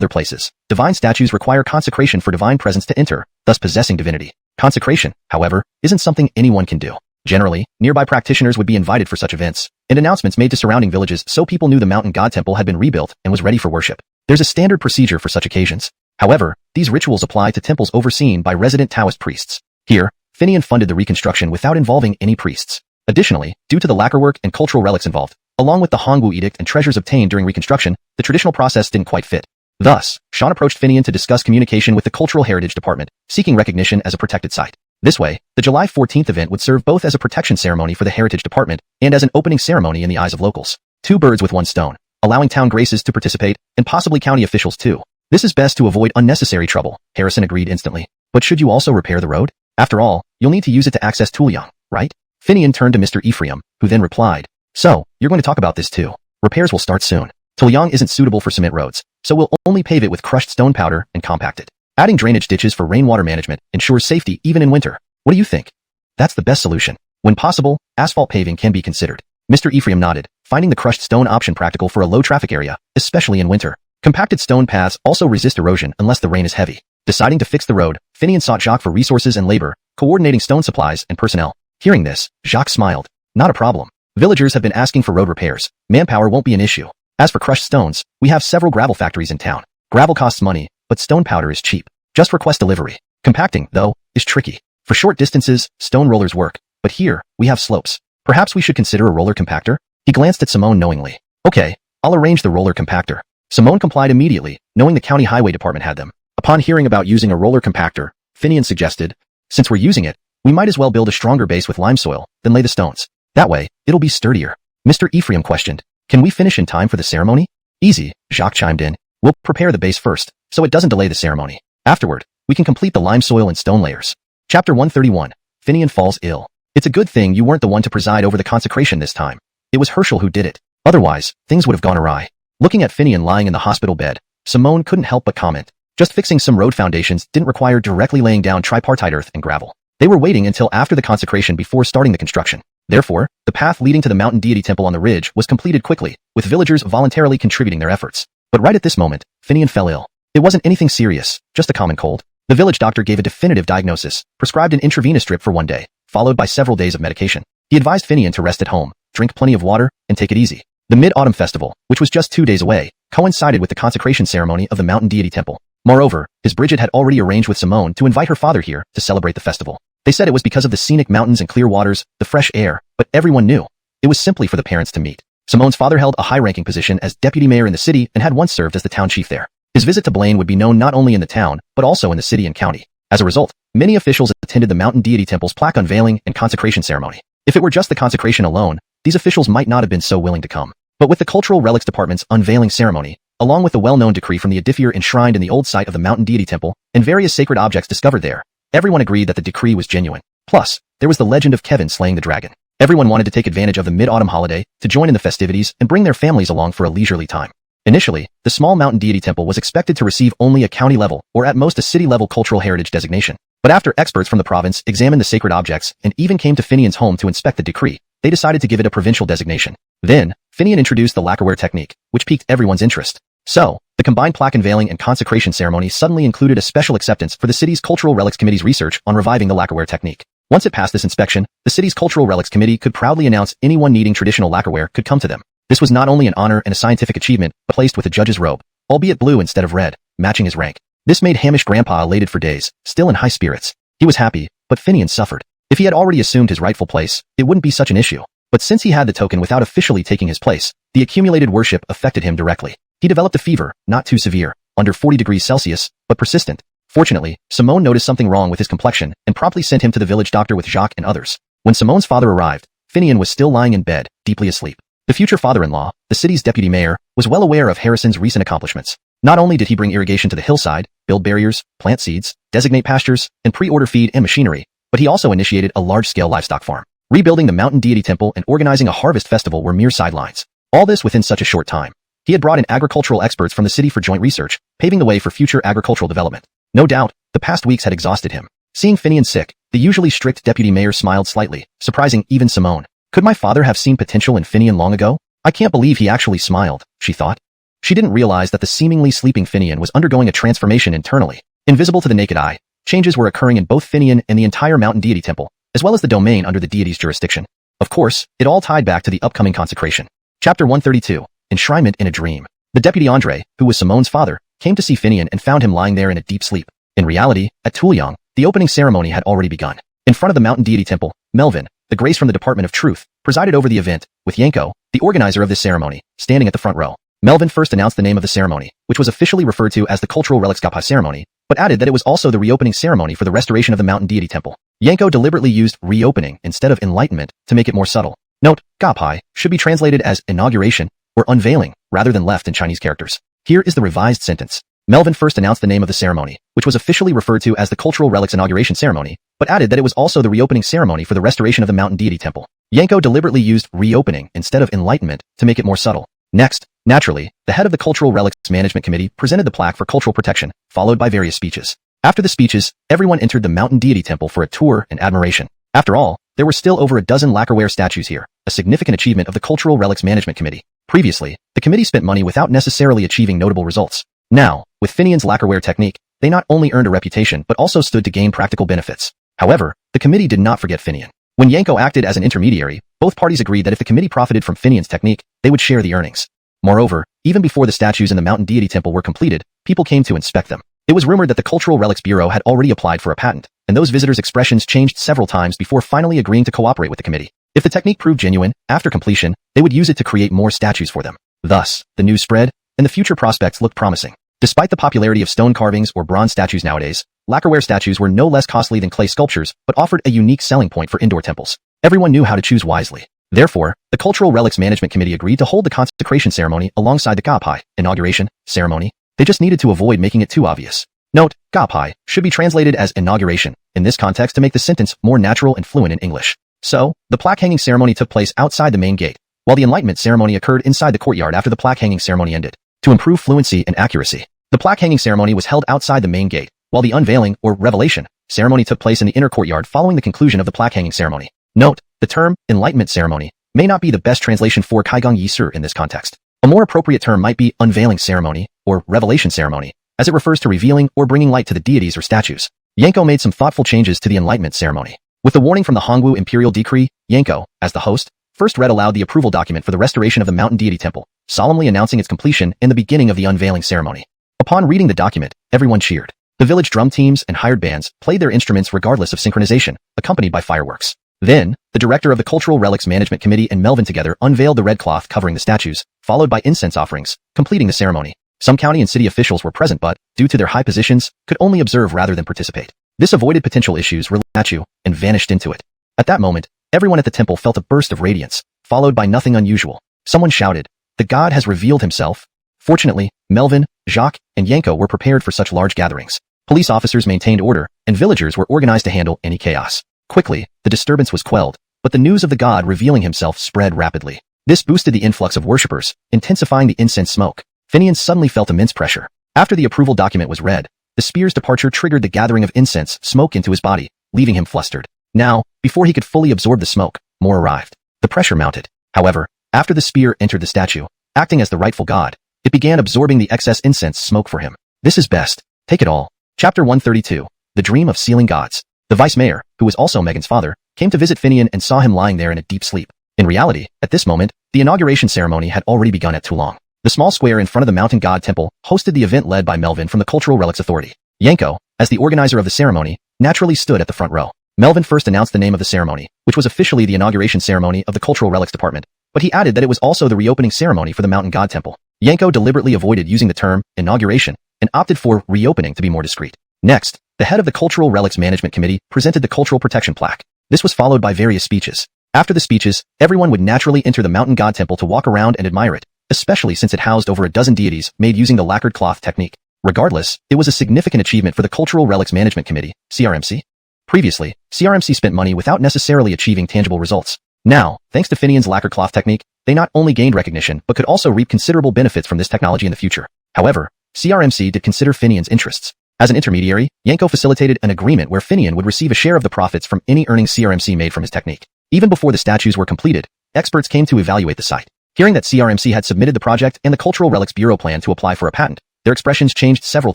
Other places. Divine statues require consecration for divine presence to enter, thus possessing divinity. Consecration, however, isn't something anyone can do. Generally, nearby practitioners would be invited for such events, and announcements made to surrounding villages so people knew the Mountain God Temple had been rebuilt and was ready for worship. There's a standard procedure for such occasions. However, these rituals apply to temples overseen by resident Taoist priests. Here, Finian funded the reconstruction without involving any priests. Additionally, due to the lacquerwork and cultural relics involved, along with the Hongwu Edict and treasures obtained during reconstruction, the traditional process didn't quite fit. Thus, Sean approached Finian to discuss communication with the Cultural Heritage Department, seeking recognition as a protected site. This way, the July 14th event would serve both as a protection ceremony for the Heritage Department and as an opening ceremony in the eyes of locals. Two birds with one stone, allowing town graces to participate, and possibly county officials too. This is best to avoid unnecessary trouble, Harrison agreed instantly. But should you also repair the road? After all, you'll need to use it to access Tuliang, right? Finian turned to Mr. Ephraim, who then replied, So, you're going to talk about this too. Repairs will start soon. Tuliang isn't suitable for cement roads, so we'll only pave it with crushed stone powder and compact it. Adding drainage ditches for rainwater management ensures safety even in winter. What do you think? That's the best solution. When possible, asphalt paving can be considered. Mr. Ephraim nodded, finding the crushed stone option practical for a low traffic area, especially in winter. Compacted stone paths also resist erosion unless the rain is heavy. Deciding to fix the road, Finian sought Jacques for resources and labor, coordinating stone supplies and personnel. Hearing this, Jacques smiled. Not a problem. Villagers have been asking for road repairs. Manpower won't be an issue. As for crushed stones, we have several gravel factories in town. Gravel costs money, but stone powder is cheap. Just request delivery. Compacting, though, is tricky. For short distances, stone rollers work, but here, we have slopes. Perhaps we should consider a roller compactor? He glanced at Simone knowingly. Okay, I'll arrange the roller compactor. Simone complied immediately, knowing the county highway department had them. Upon hearing about using a roller compactor, Finian suggested, since we're using it, we might as well build a stronger base with lime soil, then lay the stones. That way, it'll be sturdier. Mr. Ephraim questioned, can we finish in time for the ceremony? Easy, Jacques chimed in. We'll prepare the base first, so it doesn't delay the ceremony. Afterward, we can complete the lime soil and stone layers. Chapter 131. Finian falls ill. It's a good thing you weren't the one to preside over the consecration this time. It was Herschel who did it. Otherwise, things would have gone awry. Looking at Finian lying in the hospital bed, Simone couldn't help but comment. Just fixing some road foundations didn't require directly laying down tripartite earth and gravel. They were waiting until after the consecration before starting the construction. Therefore, the path leading to the mountain deity temple on the ridge was completed quickly, with villagers voluntarily contributing their efforts. But right at this moment, Finian fell ill. It wasn't anything serious, just a common cold. The village doctor gave a definitive diagnosis, prescribed an intravenous drip for 1 day, followed by several days of medication. He advised Finian to rest at home, drink plenty of water, and take it easy. The Mid-Autumn Festival, which was just 2 days away, coincided with the consecration ceremony of the mountain deity temple. Moreover, his Bridget had already arranged with Simone to invite her father here to celebrate the festival. They said it was because of the scenic mountains and clear waters, the fresh air, but everyone knew. It was simply for the parents to meet. Simone's father held a high-ranking position as deputy mayor in the city and had once served as the town chief there. His visit to Blaine would be known not only in the town, but also in the city and county. As a result, many officials attended the mountain deity temple's plaque unveiling and consecration ceremony. If it were just the consecration alone, these officials might not have been so willing to come. But with the Cultural Relics Department's unveiling ceremony, along with the well-known decree from the Edifier enshrined in the old site of the mountain deity temple, and various sacred objects discovered there, everyone agreed that the decree was genuine. Plus, there was the legend of Kevin slaying the dragon. Everyone wanted to take advantage of the mid-autumn holiday to join in the festivities and bring their families along for a leisurely time. Initially, the small mountain deity temple was expected to receive only a county level or at most a city level cultural heritage designation. But after experts from the province examined the sacred objects and even came to Finian's home to inspect the decree, they decided to give it a provincial designation. Then, Finian introduced the lacquerware technique, which piqued everyone's interest. So, the combined plaque unveiling and consecration ceremony suddenly included a special acceptance for the city's Cultural Relics Committee's research on reviving the lacquerware technique. Once it passed this inspection, the city's Cultural Relics Committee could proudly announce anyone needing traditional lacquerware could come to them. This was not only an honor and a scientific achievement, but placed with a judge's robe, albeit blue instead of red, matching his rank. This made Hamish Grandpa elated for days, still in high spirits. He was happy, but Finian suffered. If he had already assumed his rightful place, it wouldn't be such an issue. But since he had the token without officially taking his place, the accumulated worship affected him directly. He developed a fever, not too severe, under 40 degrees Celsius, but persistent. Fortunately, Simone noticed something wrong with his complexion and promptly sent him to the village doctor with Jacques and others. When Simone's father arrived, Finian was still lying in bed, deeply asleep. The future father-in-law, the city's deputy mayor, was well aware of Harrison's recent accomplishments. Not only did he bring irrigation to the hillside, build barriers, plant seeds, designate pastures, and pre-order feed and machinery, but he also initiated a large-scale livestock farm. Rebuilding the mountain deity temple and organizing a harvest festival were mere sidelines. All this within such a short time. He had brought in agricultural experts from the city for joint research, paving the way for future agricultural development. No doubt, the past weeks had exhausted him. Seeing Finian sick, the usually strict deputy mayor smiled slightly, surprising even Simone. Could my father have seen potential in Finian long ago? I can't believe he actually smiled, she thought. She didn't realize that the seemingly sleeping Finian was undergoing a transformation internally. Invisible to the naked eye, changes were occurring in both Finian and the entire mountain deity temple, as well as the domain under the deity's jurisdiction. Of course, it all tied back to the upcoming consecration. Chapter 132. Enshrinement in a Dream. The deputy Andre, who was Simone's father, came to see Finian and found him lying there in a deep sleep. In reality, at Tuliang, the opening ceremony had already begun. In front of the mountain deity temple, Melvin, the grace from the Department of Truth, presided over the event, with Yanko, the organizer of this ceremony, standing at the front row. Melvin first announced the name of the ceremony, which was officially referred to as the Cultural Relics Gapai ceremony, but added that it was also the reopening ceremony for the restoration of the mountain deity temple. Yanko deliberately used reopening instead of enlightenment to make it more subtle. Note, Gapai should be translated as inauguration or unveiling, rather than left in Chinese characters. Here is the revised sentence. Melvin first announced the name of the ceremony, which was officially referred to as the Cultural Relics Inauguration Ceremony, but added that it was also the reopening ceremony for the restoration of the mountain deity temple. Yanko deliberately used reopening instead of enlightenment to make it more subtle. Next, naturally, the head of the Cultural Relics Management Committee presented the plaque for cultural protection, followed by various speeches. After the speeches, everyone entered the mountain deity temple for a tour and admiration. After all, there were still over a dozen lacquerware statues here, a significant achievement of the Cultural Relics Management Committee. Previously, the committee spent money without necessarily achieving notable results. Now, with Finian's lacquerware technique, they not only earned a reputation but also stood to gain practical benefits. However, the committee did not forget Finian. When Yanko acted as an intermediary, both parties agreed that if the committee profited from Finian's technique, they would share the earnings. Moreover, even before the statues in the mountain deity temple were completed, people came to inspect them. It was rumored that the Cultural Relics Bureau had already applied for a patent, and those visitors' expressions changed several times before finally agreeing to cooperate with the committee. If the technique proved genuine, after completion, they would use it to create more statues for them. Thus, the news spread, and the future prospects looked promising. Despite the popularity of stone carvings or bronze statues nowadays, lacquerware statues were no less costly than clay sculptures, but offered a unique selling point for indoor temples. Everyone knew how to choose wisely. Therefore, the Cultural Relics Management Committee agreed to hold the consecration ceremony alongside the Gapai inauguration ceremony. They just needed to avoid making it too obvious. Note, Gapai should be translated as inauguration in this context to make the sentence more natural and fluent in English. So, the plaque hanging ceremony took place outside the main gate, while the enlightenment ceremony occurred inside the courtyard after the plaque hanging ceremony ended. To improve fluency and accuracy, the plaque hanging ceremony was held outside the main gate, while the unveiling, or revelation, ceremony took place in the inner courtyard following the conclusion of the plaque hanging ceremony. Note, the term enlightenment ceremony may not be the best translation for Kaigang Yi Sur in this context. A more appropriate term might be unveiling ceremony, or revelation ceremony, as it refers to revealing or bringing light to the deities or statues. Yanko made some thoughtful changes to the enlightenment ceremony. With the warning from the Hongwu Imperial Decree, Yanko, as the host, first read aloud the approval document for the restoration of the Mountain Deity Temple, solemnly announcing its completion in the beginning of the unveiling ceremony. Upon reading the document, everyone cheered. The village drum teams and hired bands played their instruments regardless of synchronization, accompanied by fireworks. Then, the director of the Cultural Relics Management Committee and Melvin together unveiled the red cloth covering the statues, followed by incense offerings, completing the ceremony. Some county and city officials were present but, due to their high positions, could only observe rather than participate. This avoided potential issues related to the statue and vanished into it. At that moment, everyone at the temple felt a burst of radiance, followed by nothing unusual. Someone shouted, "The god has revealed himself." Fortunately, Melvin, Jacques, and Yanko were prepared for such large gatherings. Police officers maintained order, and villagers were organized to handle any chaos. Quickly, the disturbance was quelled, but the news of the god revealing himself spread rapidly. This boosted the influx of worshippers, intensifying the incense smoke. Finian suddenly felt immense pressure. After the approval document was read, the spear's departure triggered the gathering of incense smoke into his body, leaving him flustered. Now, before he could fully absorb the smoke, more arrived. The pressure mounted. However, after the spear entered the statue, acting as the rightful god, it began absorbing the excess incense smoke for him. This is best. Take it all. Chapter 132. The Dream of Sealing Gods. The vice mayor, who was also Megan's father, came to visit Finian and saw him lying there in a deep sleep. In reality, at this moment, the inauguration ceremony had already begun at Toulon. The small square in front of the Mountain God Temple hosted the event led by Melvin from the Cultural Relics Authority. Yanko, as the organizer of the ceremony, naturally stood at the front row. Melvin first announced the name of the ceremony, which was officially the inauguration ceremony of the Cultural Relics Department, but he added that it was also the reopening ceremony for the Mountain God Temple. Yanko deliberately avoided using the term inauguration and opted for reopening to be more discreet. Next, the head of the Cultural Relics Management Committee presented the Cultural Protection Plaque. This was followed by various speeches. After the speeches, everyone would naturally enter the Mountain God Temple to walk around and admire it, especially since it housed over a dozen deities made using the lacquered cloth technique. Regardless, it was a significant achievement for the Cultural Relics Management Committee, CRMC. Previously, CRMC spent money without necessarily achieving tangible results. Now, thanks to Finian's lacquered cloth technique, they not only gained recognition but could also reap considerable benefits from this technology in the future. However, CRMC did consider Finian's interests. As an intermediary, Yanko facilitated an agreement where Finian would receive a share of the profits from any earnings CRMC made from his technique. Even before the statues were completed, experts came to evaluate the site. Hearing that CRMC had submitted the project and the Cultural Relics Bureau plan to apply for a patent, their expressions changed several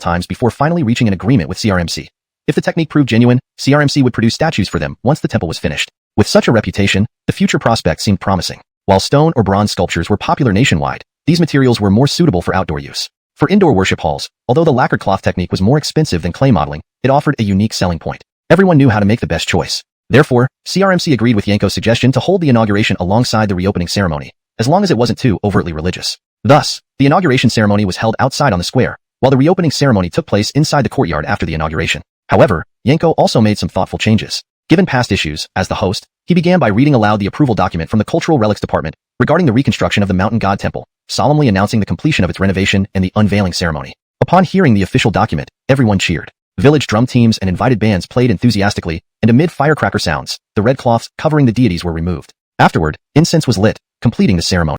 times before finally reaching an agreement with CRMC. If the technique proved genuine, CRMC would produce statues for them once the temple was finished. With such a reputation, the future prospects seemed promising. While stone or bronze sculptures were popular nationwide, these materials were more suitable for outdoor use. For indoor worship halls, although the lacquered cloth technique was more expensive than clay modeling, it offered a unique selling point. Everyone knew how to make the best choice. Therefore, CRMC agreed with Yanko's suggestion to hold the inauguration alongside the reopening ceremony, as long as it wasn't too overtly religious. Thus, the inauguration ceremony was held outside on the square, while the reopening ceremony took place inside the courtyard after the inauguration. However, Yanko also made some thoughtful changes. Given past issues, as the host, he began by reading aloud the approval document from the Cultural Relics Department regarding the reconstruction of the Mountain God Temple, solemnly announcing the completion of its renovation and the unveiling ceremony. Upon hearing the official document, everyone cheered. Village drum teams and invited bands played enthusiastically, and amid firecracker sounds, the red cloths covering the deities were removed. Afterward, incense was lit, completing the ceremony.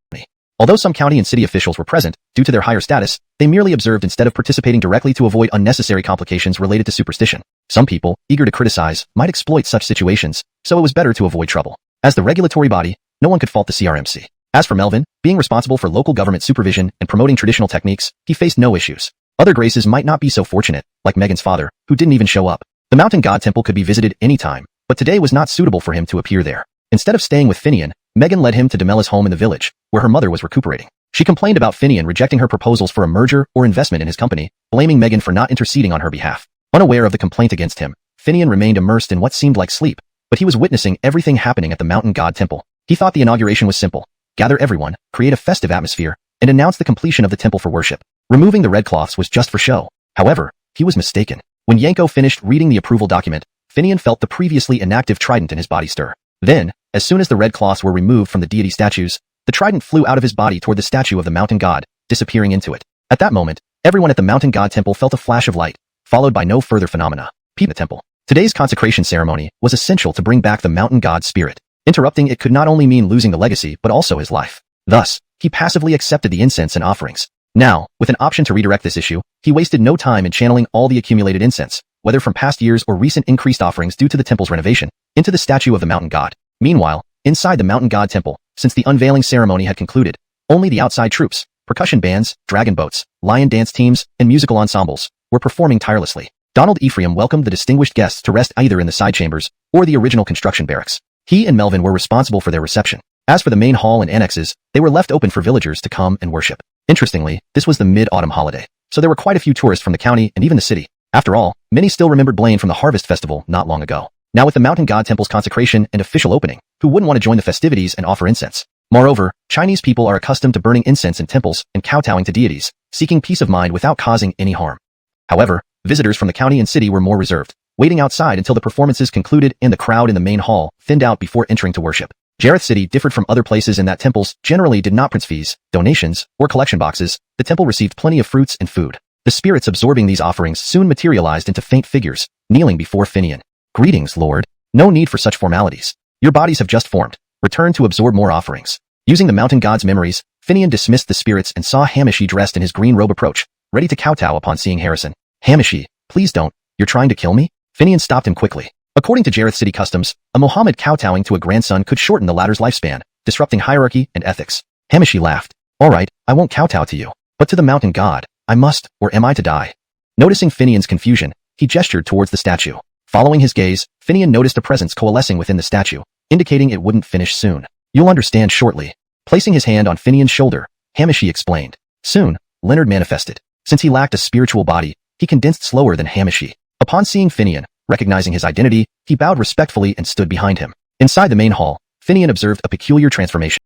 Although some county and city officials were present, due to their higher status, they merely observed instead of participating directly to avoid unnecessary complications related to superstition. Some people, eager to criticize, might exploit such situations, so it was better to avoid trouble. As the regulatory body, no one could fault the CRMC. As for Melvin, being responsible for local government supervision and promoting traditional techniques, he faced no issues. Other graces might not be so fortunate, like Megan's father, who didn't even show up. The mountain god temple could be visited anytime, but today was not suitable for him to appear there. Instead of staying with Finian, Megan led him to Demella's home in the village, where her mother was recuperating. She complained about Finian rejecting her proposals for a merger or investment in his company, blaming Megan for not interceding on her behalf. Unaware of the complaint against him, Finian remained immersed in what seemed like sleep, but he was witnessing everything happening at the mountain god temple. He thought the inauguration was simple: gather everyone, create a festive atmosphere, and announce the completion of the temple for worship. Removing the red cloths was just for show. However, he was mistaken. When Yanko finished reading the approval document, Finian felt the previously inactive trident in his body stir. Then, as soon as the red cloths were removed from the deity statues, the trident flew out of his body toward the statue of the mountain god, disappearing into it. At that moment, everyone at the mountain god temple felt a flash of light, followed by no further phenomena. The temple. Today's consecration ceremony was essential to bring back the mountain god's spirit. Interrupting it could not only mean losing the legacy but also his life. Thus, he passively accepted the incense and offerings. Now, with an option to redirect this issue, he wasted no time in channeling all the accumulated incense, whether from past years or recent increased offerings due to the temple's renovation, into the statue of the mountain god. Meanwhile, inside the mountain god temple, since the unveiling ceremony had concluded, only the outside troops, percussion bands, dragon boats, lion dance teams, and musical ensembles were performing tirelessly. Donald Ephraim welcomed the distinguished guests to rest either in the side chambers or the original construction barracks. He and Melvin were responsible for their reception. As for the main hall and annexes, they were left open for villagers to come and worship. Interestingly, this was the mid-autumn holiday, so there were quite a few tourists from the county and even the city. After all, many still remembered Blaine from the Harvest Festival not long ago. Now with the mountain god temple's consecration and official opening, who wouldn't want to join the festivities and offer incense? Moreover, Chinese people are accustomed to burning incense in temples and kowtowing to deities, seeking peace of mind without causing any harm. However, visitors from the county and city were more reserved, waiting outside until the performances concluded and the crowd in the main hall thinned out before entering to worship. Jareth City differed from other places in that temples generally did not print fees, donations, or collection boxes. The temple received plenty of fruits and food. The spirits absorbing these offerings soon materialized into faint figures, kneeling before Finian. Greetings, Lord. No need for such formalities. Your bodies have just formed. Return to absorb more offerings. Using the mountain god's memories, Finian dismissed the spirits and saw Hamishi dressed in his green robe approach, ready to kowtow upon seeing Harrison. Hamishi, please don't. You're trying to kill me? Finian stopped him quickly. According to Jareth City customs, a Mohammed kowtowing to a grandson could shorten the latter's lifespan, disrupting hierarchy and ethics. Hamishi laughed. All right, I won't kowtow to you. But to the mountain god, I must, or am I to die? Noticing Finian's confusion, he gestured towards the statue. Following his gaze, Finian noticed a presence coalescing within the statue, indicating it wouldn't finish soon. You'll understand shortly. Placing his hand on Finian's shoulder, Hamishi explained. Soon, Leonard manifested. Since he lacked a spiritual body, he condensed slower than Hamishi. Upon seeing Finian, recognizing his identity, he bowed respectfully and stood behind him. Inside the main hall, Finian observed a peculiar transformation.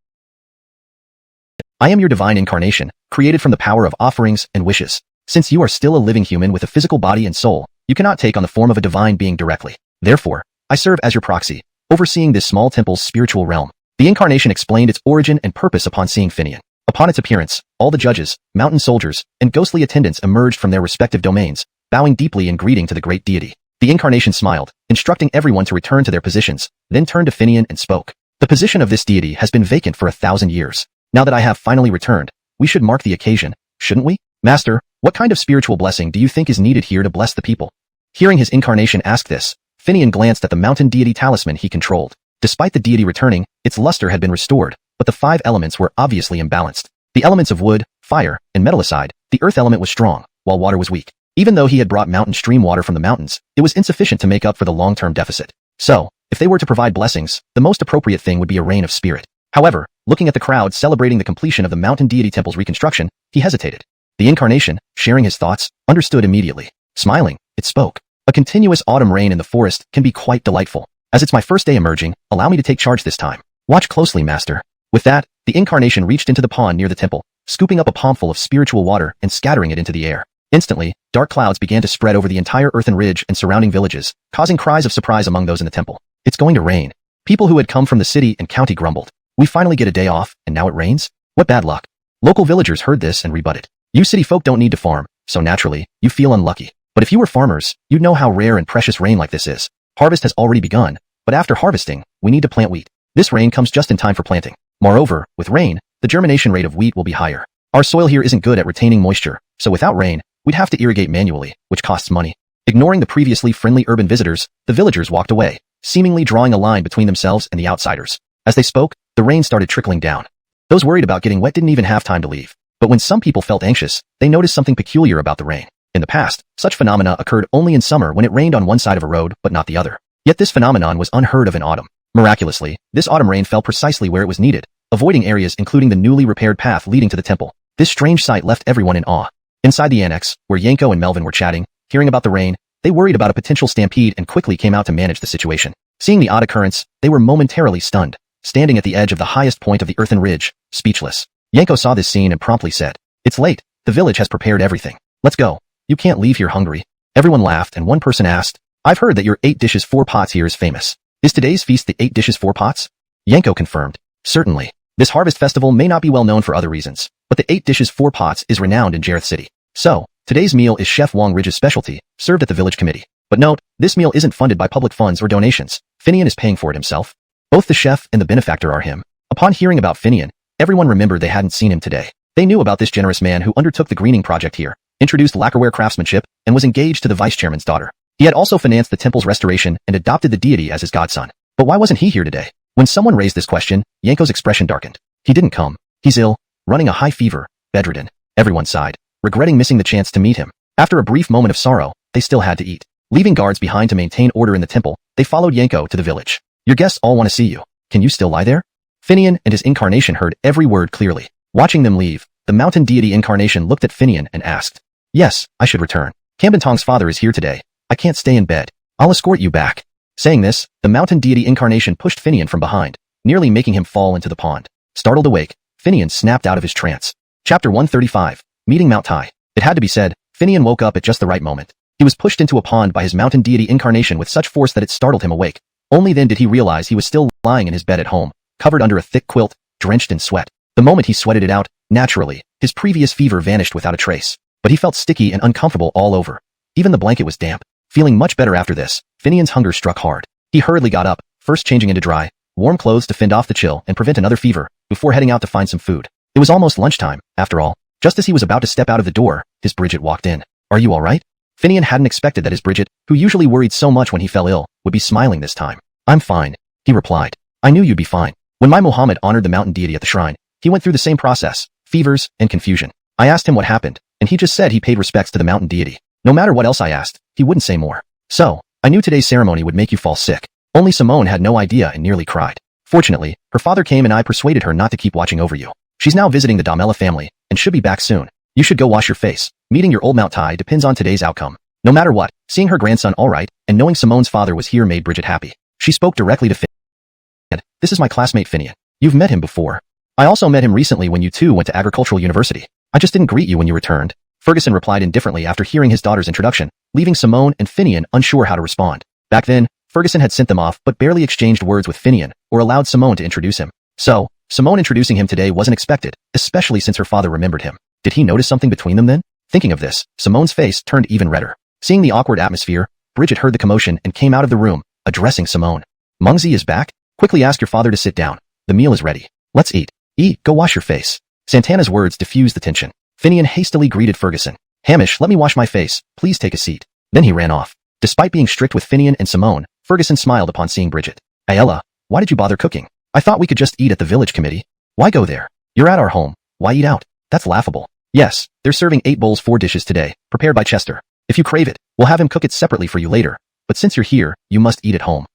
I am your divine incarnation, created from the power of offerings and wishes. Since you are still a living human with a physical body and soul, you cannot take on the form of a divine being directly. Therefore, I serve as your proxy, overseeing this small temple's spiritual realm. The incarnation explained its origin and purpose upon seeing Finian. Upon its appearance, all the judges, mountain soldiers, and ghostly attendants emerged from their respective domains, bowing deeply in greeting to the great deity. The incarnation smiled, instructing everyone to return to their positions, then turned to Finian and spoke. The position of this deity has been vacant for 1,000 years. Now that I have finally returned, we should mark the occasion, shouldn't we? Master, what kind of spiritual blessing do you think is needed here to bless the people? Hearing his incarnation ask this, Finian glanced at the mountain deity talisman he controlled. Despite the deity returning, its luster had been restored, but the 5 elements were obviously imbalanced. The elements of wood, fire, and metal aside, the earth element was strong, while water was weak. Even though he had brought mountain stream water from the mountains, it was insufficient to make up for the long-term deficit. So, if they were to provide blessings, the most appropriate thing would be a rain of spirit. However, looking at the crowd celebrating the completion of the mountain deity temple's reconstruction, he hesitated. The incarnation, sharing his thoughts, understood immediately. Smiling, it spoke. A continuous autumn rain in the forest can be quite delightful. As it's my first day emerging, allow me to take charge this time. Watch closely, master. With that, the incarnation reached into the pond near the temple, scooping up a palmful of spiritual water and scattering it into the air. Instantly, dark clouds began to spread over the entire earthen ridge and surrounding villages, causing cries of surprise among those in the temple. It's going to rain. People who had come from the city and county grumbled. We finally get a day off, and now it rains? What bad luck. Local villagers heard this and rebutted. You city folk don't need to farm, so naturally, you feel unlucky. But if you were farmers, you'd know how rare and precious rain like this is. Harvest has already begun, but after harvesting, we need to plant wheat. This rain comes just in time for planting. Moreover, with rain, the germination rate of wheat will be higher. Our soil here isn't good at retaining moisture, so without rain, we'd have to irrigate manually, which costs money. Ignoring the previously friendly urban visitors, the villagers walked away, seemingly drawing a line between themselves and the outsiders. As they spoke, the rain started trickling down. Those worried about getting wet didn't even have time to leave. But when some people felt anxious, they noticed something peculiar about the rain. In the past, such phenomena occurred only in summer when it rained on one side of a road but not the other. Yet this phenomenon was unheard of in autumn. Miraculously, this autumn rain fell precisely where it was needed, avoiding areas including the newly repaired path leading to the temple. This strange sight left everyone in awe. Inside the annex, where Yanko and Melvin were chatting, hearing about the rain, they worried about a potential stampede and quickly came out to manage the situation. Seeing the odd occurrence, they were momentarily stunned, standing at the edge of the highest point of the earthen ridge, speechless. Yanko saw this scene and promptly said, "It's late. The village has prepared everything. Let's go. You can't leave here hungry." Everyone laughed and one person asked, "I've heard that your 8 dishes 4 pots here is famous. Is today's feast the 8 dishes 4 pots?" Yanko confirmed, "Certainly. This harvest festival may not be well known for other reasons, but the 8 dishes 4 pots is renowned in Jareth City. So, today's meal is Chef Wong Ridge's specialty, served at the village committee. But note, this meal isn't funded by public funds or donations. Finian is paying for it himself. Both the chef and the benefactor are him." Upon hearing about Finian, everyone remembered they hadn't seen him today. They knew about this generous man who undertook the greening project here, introduced lacquerware craftsmanship, and was engaged to the vice chairman's daughter. He had also financed the temple's restoration and adopted the deity as his godson. But why wasn't he here today? When someone raised this question, Yanko's expression darkened. He didn't come. He's ill, running a high fever, bedridden. Everyone sighed, regretting missing the chance to meet him. After a brief moment of sorrow, they still had to eat. Leaving guards behind to maintain order in the temple, they followed Yanko to the village. "Your guests all want to see you. Can you still lie there?" Finian and his incarnation heard every word clearly. Watching them leave, the mountain deity incarnation looked at Finian and asked, "Yes, I should return. Kambantong's father is here today. I can't stay in bed. I'll escort you back." Saying this, the mountain deity incarnation pushed Finian from behind, nearly making him fall into the pond. Startled awake, Finian snapped out of his trance. Chapter 135, Meeting Mount Tai. It had to be said, Finian woke up at just the right moment. He was pushed into a pond by his mountain deity incarnation with such force that it startled him awake. Only then did he realize he was still lying in his bed at home, covered under a thick quilt, drenched in sweat. The moment he sweated it out, naturally, his previous fever vanished without a trace. But he felt sticky and uncomfortable all over. Even the blanket was damp. Feeling much better after this, Finian's hunger struck hard. He hurriedly got up, first changing into dry, warm clothes to fend off the chill and prevent another fever, before heading out to find some food. It was almost lunchtime, after all. Just as he was about to step out of the door, his Bridget walked in. "Are you all right?" Finian hadn't expected that his Bridget, who usually worried so much when he fell ill, would be smiling this time. "I'm fine," he replied. "I knew you'd be fine. When my Muhammad honored the mountain deity at the shrine, he went through the same process, fevers and confusion. I asked him what happened, and he just said he paid respects to the mountain deity. No matter what else I asked, he wouldn't say more. So, I knew today's ceremony would make you fall sick." Only Simone had no idea and nearly cried. Fortunately, her father came and I persuaded her not to keep watching over you. She's now visiting the Damela family, and should be back soon. You should go wash your face. Meeting your old Mount Tai depends on today's outcome. No matter what, seeing her grandson all right, and knowing Simone's father was here made Bridget happy. She spoke directly to Finian. "This is my classmate Finian. You've met him before. I also met him recently when you two went to Agricultural University. I just didn't greet you when you returned." Ferguson replied indifferently after hearing his daughter's introduction, leaving Simone and Finian unsure how to respond. Back then, Ferguson had sent them off but barely exchanged words with Finian, or allowed Simone to introduce him. So, Simone introducing him today wasn't expected, especially since her father remembered him. Did he notice something between them then? Thinking of this, Simone's face turned even redder. Seeing the awkward atmosphere, Bridget heard the commotion and came out of the room, addressing Simone. "Mungzi is back? Quickly ask your father to sit down. The meal is ready. Let's eat. Eat, go wash your face." Santana's words diffused the tension. Finian hastily greeted Ferguson. "Hamish, let me wash my face. Please take a seat." Then he ran off. Despite being strict with Finian and Simone, Ferguson smiled upon seeing Bridget. "Ayella, why did you bother cooking? I thought we could just eat at the village committee. Why go there? You're at our home. Why eat out? That's laughable." "Yes, they're serving 8 bowls 4 dishes today, prepared by Chester. If you crave it, we'll have him cook it separately for you later. But since you're here, you must eat at home."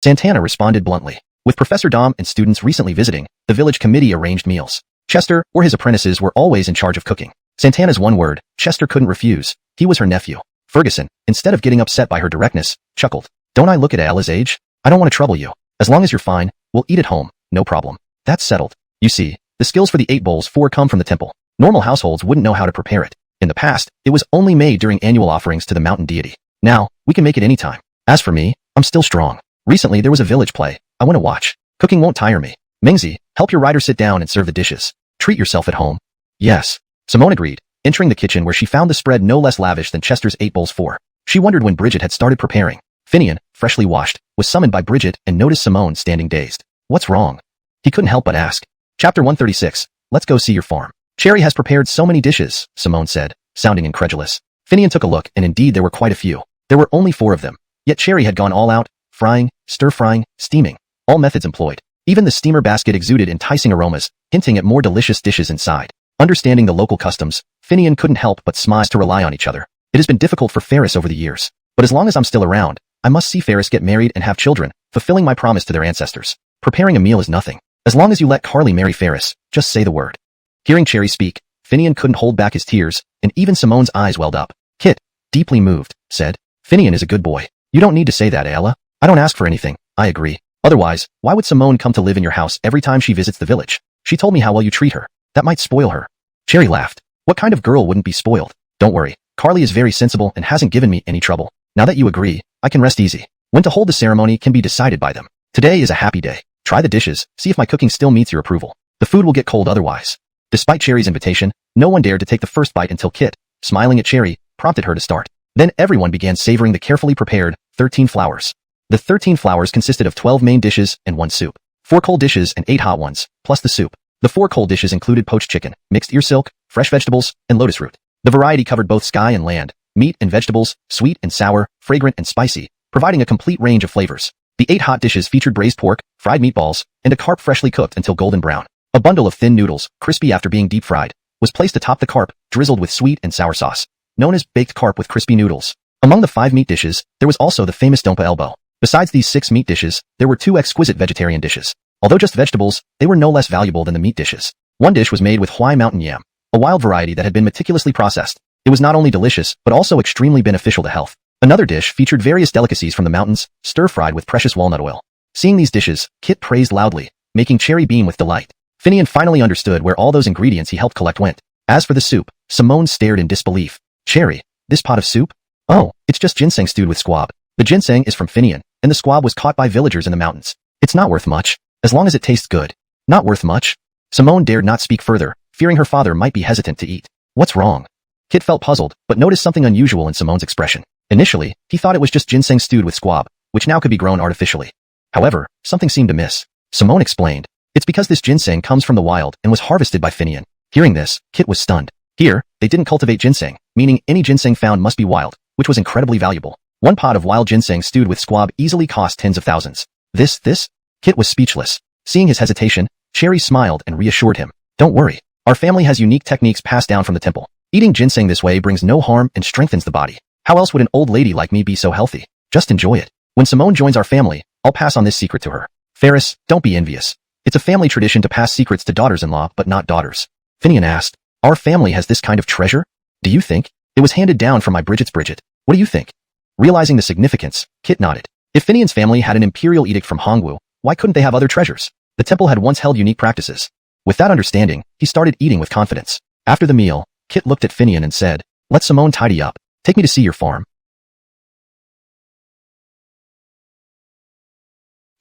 Santana responded bluntly. With Professor Dom and students recently visiting, the village committee arranged meals. Chester, or his apprentices, were always in charge of cooking. Santana's one word, Chester couldn't refuse. He was her nephew. Ferguson, instead of getting upset by her directness, chuckled. "Don't I look at Ella's age? I don't want to trouble you. As long as you're fine, we'll eat at home, no problem." "That's settled. You see, the skills for the 8 bowls 4 come from the temple. Normal households wouldn't know how to prepare it. In the past, it was only made during annual offerings to the mountain deity. Now, we can make it anytime. As for me, I'm still strong. Recently there was a village play. I want to watch. Cooking won't tire me. Mingzi, help your rider sit down and serve the dishes. Treat yourself at home." "Yes." Simone agreed, entering the kitchen where she found the spread no less lavish than Chester's 8 bowls 4. She wondered when Bridget had started preparing. Finian, freshly washed, was summoned by Bridget and noticed Simone standing dazed. What's wrong? He couldn't help but ask. Chapter 136, Let's go see your farm. Cherry has prepared so many dishes, Simone said, sounding incredulous. Finian took a look, and indeed there were quite a few. There were only 4 of them. Yet Cherry had gone all out, frying, stir-frying, steaming. All methods employed. Even the steamer basket exuded enticing aromas, hinting at more delicious dishes inside. Understanding the local customs, Finian couldn't help but smile to rely on each other. It has been difficult for Ferris over the years, but as long as I'm still around, I must see Ferris get married and have children, fulfilling my promise to their ancestors. Preparing a meal is nothing. As long as you let Carly marry Ferris, just say the word. Hearing Cherry speak, Finian couldn't hold back his tears, and even Simone's eyes welled up. Kit, deeply moved, said, Finian is a good boy. You don't need to say that, Ayala. I don't ask for anything, I agree. Otherwise, why would Simone come to live in your house every time she visits the village? She told me how well you treat her. That might spoil her. Cherry laughed. What kind of girl wouldn't be spoiled? Don't worry. Carly is very sensible and hasn't given me any trouble. Now that you agree, I can rest easy. When to hold the ceremony can be decided by them. Today is a happy day. Try the dishes, see if my cooking still meets your approval. The food will get cold otherwise. Despite Cherry's invitation, no one dared to take the first bite until Kit, smiling at Cherry, prompted her to start. Then everyone began savoring the carefully prepared 13 flowers. The 13 flowers consisted of 12 main dishes and 1 soup, 4 cold dishes and 8 hot ones, plus the soup. The 4 cold dishes included poached chicken, mixed ear silk, fresh vegetables, and lotus root. The variety covered both sky and land, meat and vegetables, sweet and sour, fragrant and spicy, providing a complete range of flavors. The 8 hot dishes featured braised pork, fried meatballs, and a carp freshly cooked until golden brown. A bundle of thin noodles, crispy after being deep fried, was placed atop the carp, drizzled with sweet and sour sauce, known as baked carp with crispy noodles. Among the 5 meat dishes, there was also the famous dompa elbow. Besides these 6 meat dishes, there were 2 exquisite vegetarian dishes. Although just vegetables, they were no less valuable than the meat dishes. One dish was made with Huai mountain yam, a wild variety that had been meticulously processed. It was not only delicious, but also extremely beneficial to health. Another dish featured various delicacies from the mountains, stir-fried with precious walnut oil. Seeing these dishes, Kit praised loudly, making Cherry beam with delight. Finian finally understood where all those ingredients he helped collect went. As for the soup, Simone stared in disbelief. Cherry, this pot of soup? Oh, it's just ginseng stewed with squab. The ginseng is from Finian, and the squab was caught by villagers in the mountains. It's not worth much, as long as it tastes good. Not worth much? Simone dared not speak further, fearing her father might be hesitant to eat. What's wrong? Kit felt puzzled, but noticed something unusual in Simone's expression. Initially, he thought it was just ginseng stewed with squab, which now could be grown artificially. However, something seemed amiss. Simone explained, it's because this ginseng comes from the wild and was harvested by Finian. Hearing this, Kit was stunned. Here, they didn't cultivate ginseng, meaning any ginseng found must be wild, which was incredibly valuable. One pot of wild ginseng stewed with squab easily cost tens of thousands. This? Kit was speechless. Seeing his hesitation, Cherry smiled and reassured him. Don't worry. Our family has unique techniques passed down from the temple. Eating ginseng this way brings no harm and strengthens the body. How else would an old lady like me be so healthy? Just enjoy it. When Simone joins our family, I'll pass on this secret to her. Ferris, don't be envious. It's a family tradition to pass secrets to daughters-in-law, but not daughters. Finian asked, our family has this kind of treasure? Do you think? It was handed down from my Bridget. What do you think? Realizing the significance, Kit nodded. If Finian's family had an imperial edict from Hongwu, why couldn't they have other treasures? The temple had once held unique practices. With that understanding, he started eating with confidence. After the meal, Kit looked at Finian and said, let Simone tidy up. Take me to see your farm.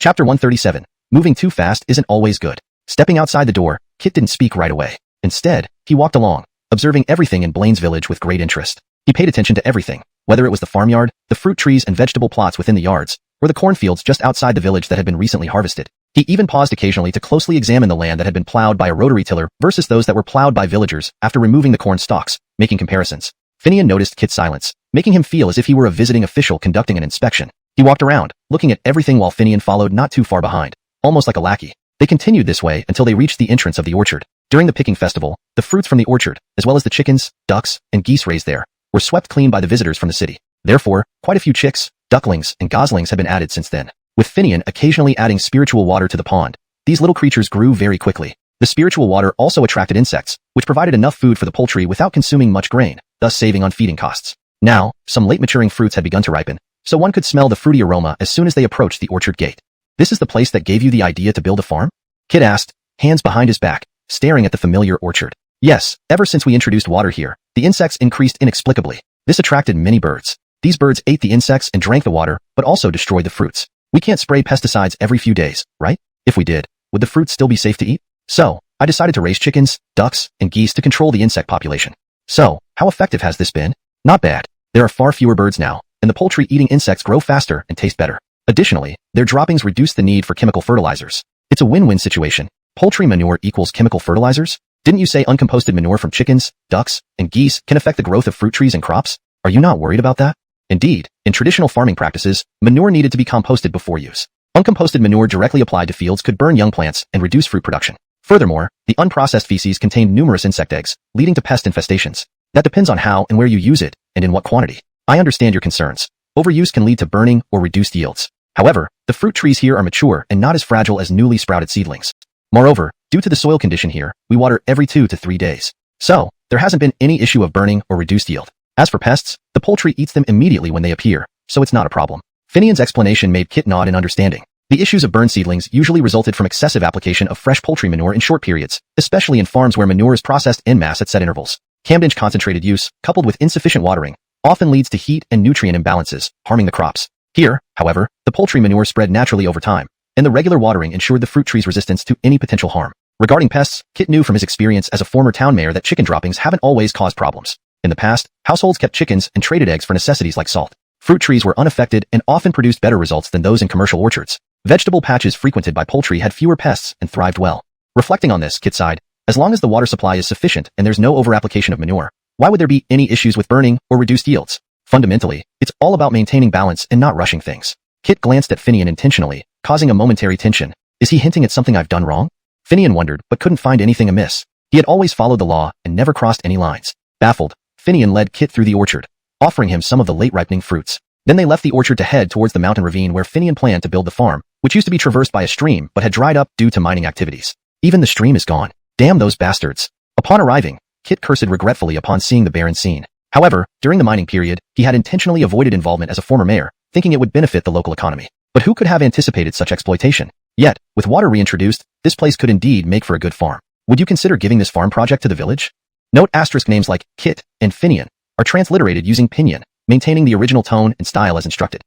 Chapter 137. Moving too fast isn't always good. Stepping outside the door, Kit didn't speak right away. Instead, he walked along, observing everything in Blaine's village with great interest. He paid attention to everything, whether it was the farmyard, the fruit trees and vegetable plots within the yards, or the cornfields just outside the village that had been recently harvested. He even paused occasionally to closely examine the land that had been plowed by a rotary tiller versus those that were plowed by villagers after removing the corn stalks, making comparisons. Finian noticed Kit's silence, making him feel as if he were a visiting official conducting an inspection. He walked around, looking at everything while Finian followed not too far behind, almost like a lackey. They continued this way until they reached the entrance of the orchard. During the picking festival, the fruits from the orchard, as well as the chickens, ducks, and geese raised there, were swept clean by the visitors from the city. Therefore, quite a few chicks, ducklings, and goslings had been added since then. With Finian occasionally adding spiritual water to the pond, these little creatures grew very quickly. The spiritual water also attracted insects, which provided enough food for the poultry without consuming much grain, thus saving on feeding costs. Now, some late maturing fruits had begun to ripen, so one could smell the fruity aroma as soon as they approached the orchard gate. This is the place that gave you the idea to build a farm? Kit asked, hands behind his back, staring at the familiar orchard. Yes, ever since we introduced water here, the insects increased inexplicably. This attracted many birds. These birds ate the insects and drank the water, but also destroyed the fruits. We can't spray pesticides every few days, right? If we did, would the fruits still be safe to eat? So, I decided to raise chickens, ducks, and geese to control the insect population. So, how effective has this been? Not bad. There are far fewer birds now, and the poultry-eating insects grow faster and taste better. Additionally, their droppings reduce the need for chemical fertilizers. It's a win-win situation. Poultry manure equals chemical fertilizers? Didn't you say uncomposted manure from chickens, ducks, and geese can affect the growth of fruit trees and crops? Are you not worried about that? Indeed, in traditional farming practices, manure needed to be composted before use. Uncomposted manure directly applied to fields could burn young plants and reduce fruit production. Furthermore, the unprocessed feces contained numerous insect eggs, leading to pest infestations. That depends on how and where you use it, and in what quantity. I understand your concerns. Overuse can lead to burning or reduced yields. However, the fruit trees here are mature and not as fragile as newly sprouted seedlings. Moreover, due to the soil condition here, we water every 2 to 3 days. So, there hasn't been any issue of burning or reduced yield. As for pests, the poultry eats them immediately when they appear, so it's not a problem. Finian's explanation made Kit nod in understanding. The issues of burn seedlings usually resulted from excessive application of fresh poultry manure in short periods, especially in farms where manure is processed en masse at set intervals. Cambridge concentrated use, coupled with insufficient watering, often leads to heat and nutrient imbalances, harming the crops. Here, however, the poultry manure spread naturally over time, and the regular watering ensured the fruit tree's resistance to any potential harm. Regarding pests, Kit knew from his experience as a former town mayor that chicken droppings haven't always caused problems. In the past, households kept chickens and traded eggs for necessities like salt. Fruit trees were unaffected and often produced better results than those in commercial orchards. Vegetable patches frequented by poultry had fewer pests and thrived well. Reflecting on this, Kit sighed, as long as the water supply is sufficient and there's no over-application of manure, why would there be any issues with burning or reduced yields? Fundamentally, it's all about maintaining balance and not rushing things. Kit glanced at Finian intentionally, causing a momentary tension. Is he hinting at something I've done wrong? Finian wondered, but couldn't find anything amiss. He had always followed the law and never crossed any lines. Baffled, Finian led Kit through the orchard, offering him some of the late-ripening fruits. Then they left the orchard to head towards the mountain ravine where Finian planned to build the farm, which used to be traversed by a stream but had dried up due to mining activities. Even the stream is gone. Damn those bastards. Upon arriving, Kit cursed regretfully upon seeing the barren scene. However, during the mining period, he had intentionally avoided involvement as a former mayor, thinking it would benefit the local economy. But who could have anticipated such exploitation? Yet, with water reintroduced, this place could indeed make for a good farm. Would you consider giving this farm project to the village? Note asterisk names like Kit and Finian are transliterated using pinyin, maintaining the original tone and style as instructed.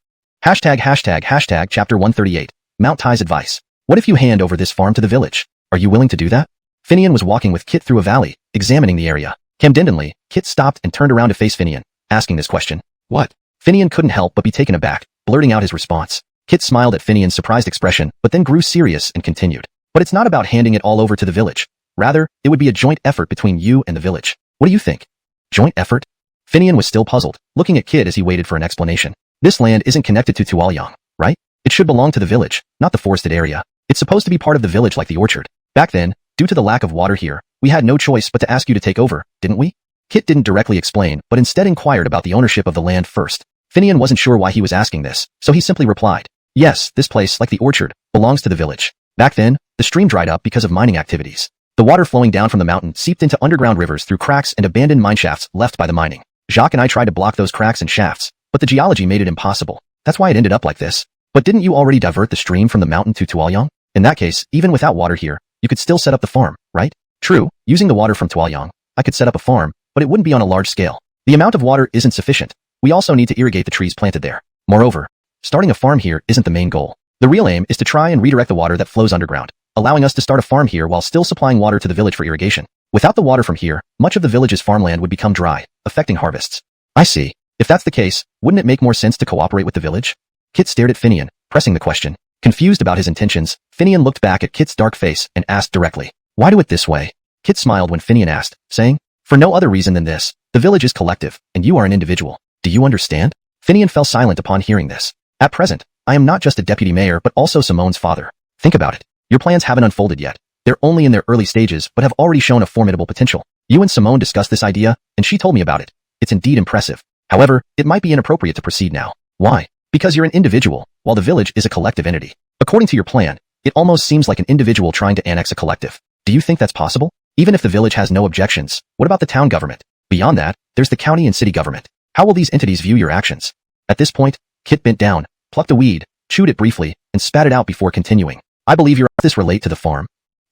Hashtag chapter 138. Mount Tai's advice. What if you hand over this farm to the village? Are you willing to do that? Finian was walking with Kit through a valley, examining the area. Camdendenly, Kit stopped and turned around to face Finian, asking this question. What? Finian couldn't help but be taken aback, blurting out his response. Kit smiled at Finian's surprised expression, but then grew serious and continued. But it's not about handing it all over to the village. Rather, it would be a joint effort between you and the village. What do you think? Joint effort? Finian was still puzzled, looking at Kit as he waited for an explanation. This land isn't connected to Tualyang, right? It should belong to the village, not the forested area. It's supposed to be part of the village like the orchard. Back then, due to the lack of water here, we had no choice but to ask you to take over, didn't we? Kit didn't directly explain, but instead inquired about the ownership of the land first. Finian wasn't sure why he was asking this, so he simply replied, yes, this place, like the orchard, belongs to the village. Back then, the stream dried up because of mining activities. The water flowing down from the mountain seeped into underground rivers through cracks and abandoned mine shafts left by the mining. Jacques and I tried to block those cracks and shafts, but the geology made it impossible. That's why it ended up like this. But didn't you already divert the stream from the mountain to Tualyang? In that case, even without water here, you could still set up the farm, right? True, using the water from Tualyang, I could set up a farm, but it wouldn't be on a large scale. The amount of water isn't sufficient. We also need to irrigate the trees planted there. Moreover, starting a farm here isn't the main goal. The real aim is to try and redirect the water that flows underground, allowing us to start a farm here while still supplying water to the village for irrigation. Without the water from here, much of the village's farmland would become dry, affecting harvests. I see. If that's the case, wouldn't it make more sense to cooperate with the village? Kit stared at Finian, pressing the question. Confused about his intentions, Finian looked back at Kit's dark face and asked directly, why do it this way? Kit smiled when Finian asked, saying, for no other reason than this, the village is collective, and you are an individual. Do you understand? Finian fell silent upon hearing this. At present, I am not just a deputy mayor but also Simone's father. Think about it. Your plans haven't unfolded yet. They're only in their early stages but have already shown a formidable potential. You and Simone discussed this idea, and she told me about it. It's indeed impressive. However, it might be inappropriate to proceed now. Why? Because you're an individual, while the village is a collective entity. According to your plan, it almost seems like an individual trying to annex a collective. Do you think that's possible? Even if the village has no objections, what about the town government? Beyond that, there's the county and city government. How will these entities view your actions? At this point, Kit bent down, plucked a weed, chewed it briefly, and spat it out before continuing. I believe does this relate to the farm?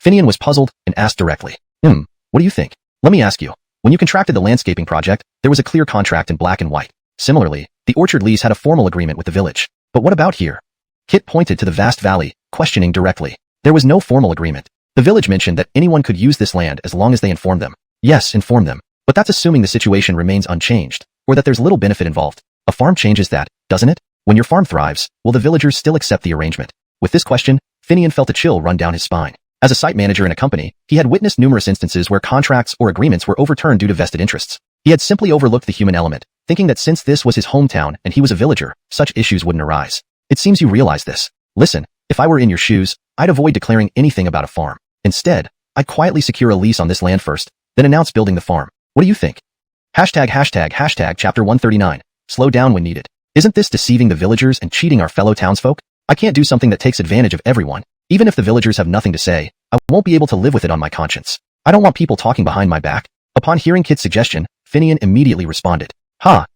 Finian was puzzled and asked directly. What do you think? Let me ask you. When you contracted the landscaping project, there was a clear contract in black and white. Similarly, the orchard lease had a formal agreement with the village. But what about here? Kit pointed to the vast valley, questioning directly. There was no formal agreement. The village mentioned that anyone could use this land as long as they informed them. Yes, inform them. But that's assuming the situation remains unchanged, or that there's little benefit involved. A farm changes that, doesn't it? When your farm thrives, will the villagers still accept the arrangement? With this question, Finian felt a chill run down his spine. As a site manager in a company, he had witnessed numerous instances where contracts or agreements were overturned due to vested interests. He had simply overlooked the human element, thinking that since this was his hometown and he was a villager, such issues wouldn't arise. It seems you realize this. Listen, If I were in your shoes, I'd avoid declaring anything about a farm. Instead, I'd quietly secure a lease on this land first, then announce building the farm. What do you think? Hashtag chapter 139. Slow down when needed. Isn't this deceiving the villagers and cheating our fellow townsfolk? I can't do something that takes advantage of everyone. Even if the villagers have nothing to say, I won't be able to live with it on my conscience. I don't want people talking behind my back. Upon hearing Kit's suggestion, Finian immediately responded.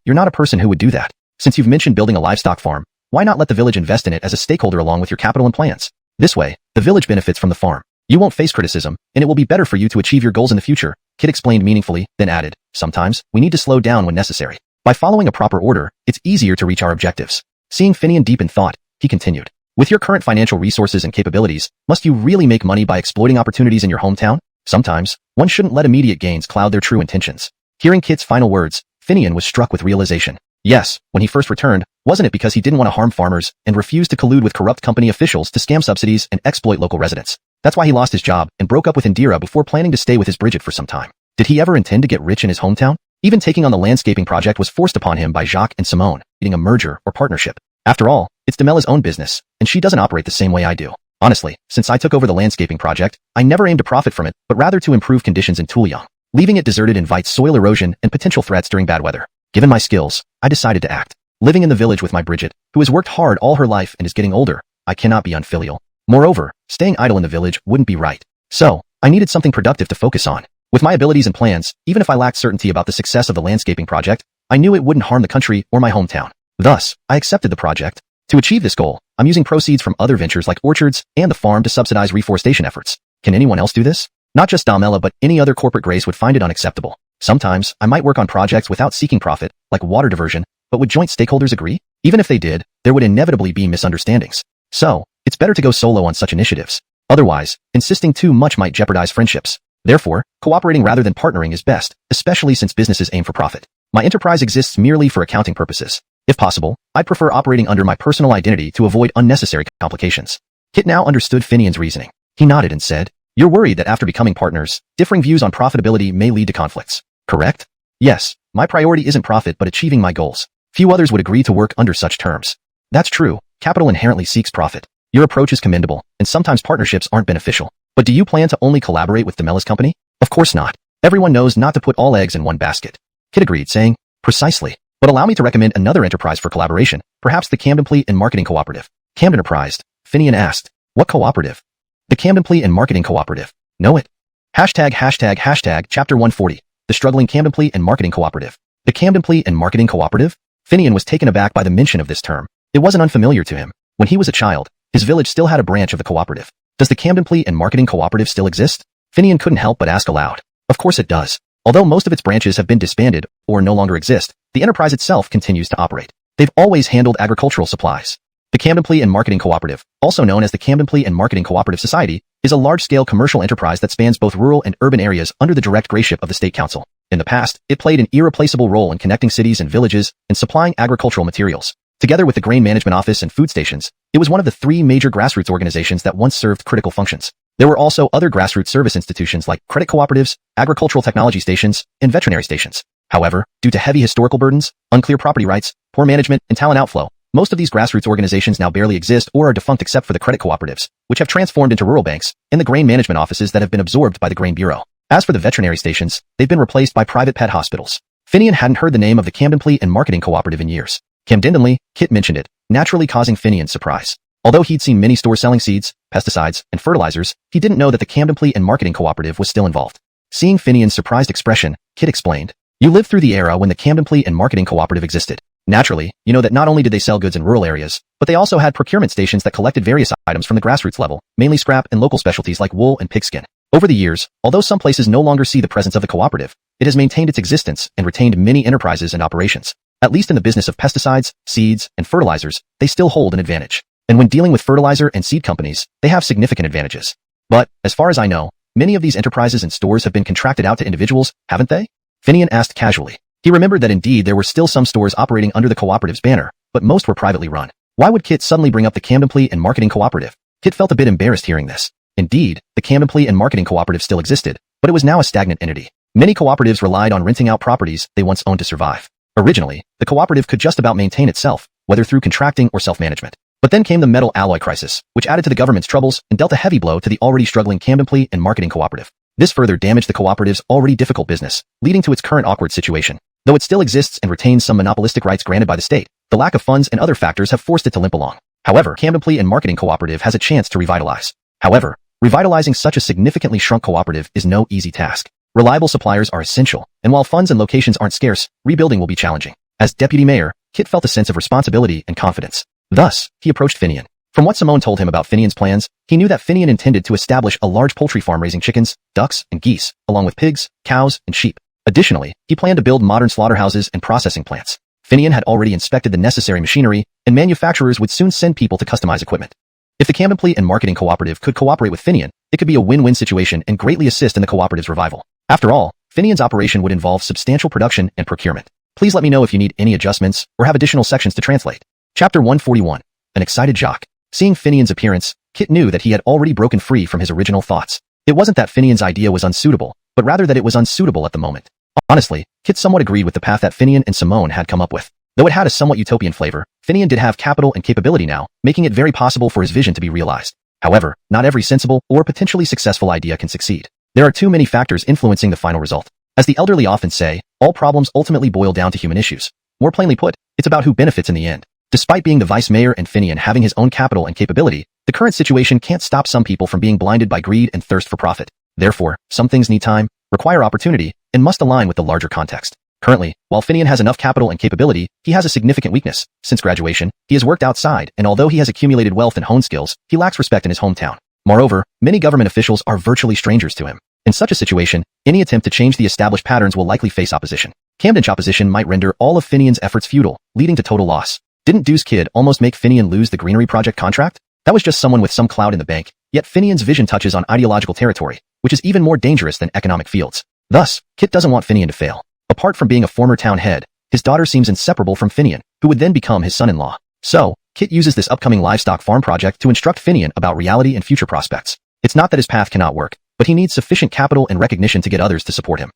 You're not a person who would do that. Since you've mentioned building a livestock farm, why not let the village invest in it as a stakeholder along with your capital and plans? This way, the village benefits from the farm. You won't face criticism, and it will be better for you to achieve your goals in the future, Kit explained meaningfully, then added, sometimes, we need to slow down when necessary. By following a proper order, it's easier to reach our objectives. Seeing Finian deep in thought, he continued. With your current financial resources and capabilities, must you really make money by exploiting opportunities in your hometown? Sometimes, one shouldn't let immediate gains cloud their true intentions. Hearing Kit's final words, Finian was struck with realization. Yes, when he first returned, wasn't it because he didn't want to harm farmers and refused to collude with corrupt company officials to scam subsidies and exploit local residents? That's why he lost his job and broke up with Indira before planning to stay with his Bridget for some time. Did he ever intend to get rich in his hometown? Even taking on the landscaping project was forced upon him by Jacques and Simone, needing a merger or partnership. After all, it's Demella's own business, and she doesn't operate the same way I do. Honestly, since I took over the landscaping project, I never aimed to profit from it, but rather to improve conditions in Tuliang. Leaving it deserted invites soil erosion and potential threats during bad weather. Given my skills, I decided to act. Living in the village with my Bridget, who has worked hard all her life and is getting older, I cannot be unfilial. Moreover, staying idle in the village wouldn't be right. So, I needed something productive to focus on. With my abilities and plans, even if I lacked certainty about the success of the landscaping project, I knew it wouldn't harm the country or my hometown. Thus, I accepted the project. To achieve this goal, I'm using proceeds from other ventures like orchards and the farm to subsidize reforestation efforts. Can anyone else do this? Not just Damela, but any other corporate grace would find it unacceptable. Sometimes, I might work on projects without seeking profit, like water diversion, but would joint stakeholders agree? Even if they did, there would inevitably be misunderstandings. So, it's better to go solo on such initiatives. Otherwise, insisting too much might jeopardize friendships. Therefore, cooperating rather than partnering is best, especially since businesses aim for profit. My enterprise exists merely for accounting purposes. If possible, I'd prefer operating under my personal identity to avoid unnecessary complications. Kit now understood Finian's reasoning. He nodded and said, You're worried that after becoming partners, differing views on profitability may lead to conflicts, correct? Yes, my priority isn't profit but achieving my goals. Few others would agree to work under such terms. That's true, capital inherently seeks profit. Your approach is commendable, and sometimes partnerships aren't beneficial. But do you plan to only collaborate with Demella's company? Of course not. Everyone knows not to put all eggs in one basket. Kit agreed, saying, Precisely. But allow me to recommend another enterprise for collaboration, perhaps the Camden Plea and Marketing Cooperative. Camden Enterprise, Finian asked. What cooperative? The Camden Plea and Marketing Cooperative. Know it? Hashtag chapter 140. The struggling Camden Plea and Marketing Cooperative. The Camden Plea and Marketing Cooperative? Finian was taken aback by the mention of this term. It wasn't unfamiliar to him. When he was a child, his village still had a branch of the cooperative. Does the Camden Plea and Marketing Cooperative still exist? Finian couldn't help but ask aloud. Of course it does. Although most of its branches have been disbanded or no longer exist, the enterprise itself continues to operate. They've always handled agricultural supplies. The Camden Plea and Marketing Cooperative, also known as the Camden Plea and Marketing Cooperative Society, is a large-scale commercial enterprise that spans both rural and urban areas under the direct grayship of the State Council. In the past, it played an irreplaceable role in connecting cities and villages and supplying agricultural materials. Together with the Grain Management Office and food stations, it was one of the 3 major grassroots organizations that once served critical functions. There were also other grassroots service institutions like credit cooperatives, agricultural technology stations, and veterinary stations. However, due to heavy historical burdens, unclear property rights, poor management, and talent outflow, most of these grassroots organizations now barely exist or are defunct except for the credit cooperatives, which have transformed into rural banks, and the grain management offices that have been absorbed by the Grain Bureau. As for the veterinary stations, they've been replaced by private pet hospitals. Finian hadn't heard the name of the Camden Plea and Marketing Cooperative in years. Camdendenly, Kit mentioned it, naturally causing Finian's surprise. Although he'd seen many stores selling seeds, pesticides, and fertilizers, he didn't know that the Camden Plea and Marketing Cooperative was still involved. Seeing Finian's surprised expression, Kit explained, You lived through the era when the Camden Plea and Marketing Cooperative existed. Naturally, you know that not only did they sell goods in rural areas, but they also had procurement stations that collected various items from the grassroots level, mainly scrap and local specialties like wool and pigskin. Over the years, although some places no longer see the presence of the cooperative, it has maintained its existence and retained many enterprises and operations. At least in the business of pesticides, seeds, and fertilizers, they still hold an advantage. And when dealing with fertilizer and seed companies, they have significant advantages. But, as far as I know, many of these enterprises and stores have been contracted out to individuals, haven't they? Finian asked casually. He remembered that indeed there were still some stores operating under the cooperative's banner, but most were privately run. Why would Kit suddenly bring up the Camden Plea and Marketing Cooperative? Kit felt a bit embarrassed hearing this. Indeed, the Camden Plea and Marketing Cooperative still existed, but it was now a stagnant entity. Many cooperatives relied on renting out properties they once owned to survive. Originally, the cooperative could just about maintain itself, whether through contracting or self-management. But then came the metal alloy crisis, which added to the government's troubles and dealt a heavy blow to the already struggling Camdenplea and Marketing Cooperative. This further damaged the cooperative's already difficult business, leading to its current awkward situation. Though it still exists and retains some monopolistic rights granted by the state, the lack of funds and other factors have forced it to limp along. However, Camdenplea and Marketing Cooperative has a chance to revitalize. However, revitalizing such a significantly shrunk cooperative is no easy task. Reliable suppliers are essential, and while funds and locations aren't scarce, rebuilding will be challenging. As deputy mayor, Kit felt a sense of responsibility and confidence. Thus, he approached Finian. From what Simone told him about Finian's plans, he knew that Finian intended to establish a large poultry farm raising chickens, ducks, and geese, along with pigs, cows, and sheep. Additionally, he planned to build modern slaughterhouses and processing plants. Finian had already inspected the necessary machinery, and manufacturers would soon send people to customize equipment. If the Camdenplea and Marketing Cooperative could cooperate with Finian, it could be a win-win situation and greatly assist in the cooperative's revival. After all, Finian's operation would involve substantial production and procurement. Please let me know if you need any adjustments or have additional sections to translate. Chapter 141. An excited Jacques. Seeing Finian's appearance, Kit knew that he had already broken free from his original thoughts. It wasn't that Finian's idea was unsuitable, but rather that it was unsuitable at the moment. Honestly, Kit somewhat agreed with the path that Finian and Simone had come up with. Though it had a somewhat utopian flavor, Finian did have capital and capability now, making it very possible for his vision to be realized. However, not every sensible or potentially successful idea can succeed. There are too many factors influencing the final result. As the elderly often say, all problems ultimately boil down to human issues. More plainly put, it's about who benefits in the end. Despite being the vice mayor and Finian having his own capital and capability, the current situation can't stop some people from being blinded by greed and thirst for profit. Therefore, some things need time, require opportunity, and must align with the larger context. Currently, while Finian has enough capital and capability, he has a significant weakness. Since graduation, he has worked outside, and although he has accumulated wealth and honed skills, he lacks respect in his hometown. Moreover, many government officials are virtually strangers to him. In such a situation, any attempt to change the established patterns will likely face opposition. Camden's opposition might render all of Finian's efforts futile, leading to total loss. Didn't Deuce Kid almost make Finian lose the Greenery Project contract? That was just someone with some clout in the bank, yet Finian's vision touches on ideological territory, which is even more dangerous than economic fields. Thus, Kit doesn't want Finian to fail. Apart from being a former town head, his daughter seems inseparable from Finian, who would then become his son-in-law. So, Kit uses this upcoming livestock farm project to instruct Finian about reality and future prospects. It's not that his path cannot work, but he needs sufficient capital and recognition to get others to support him.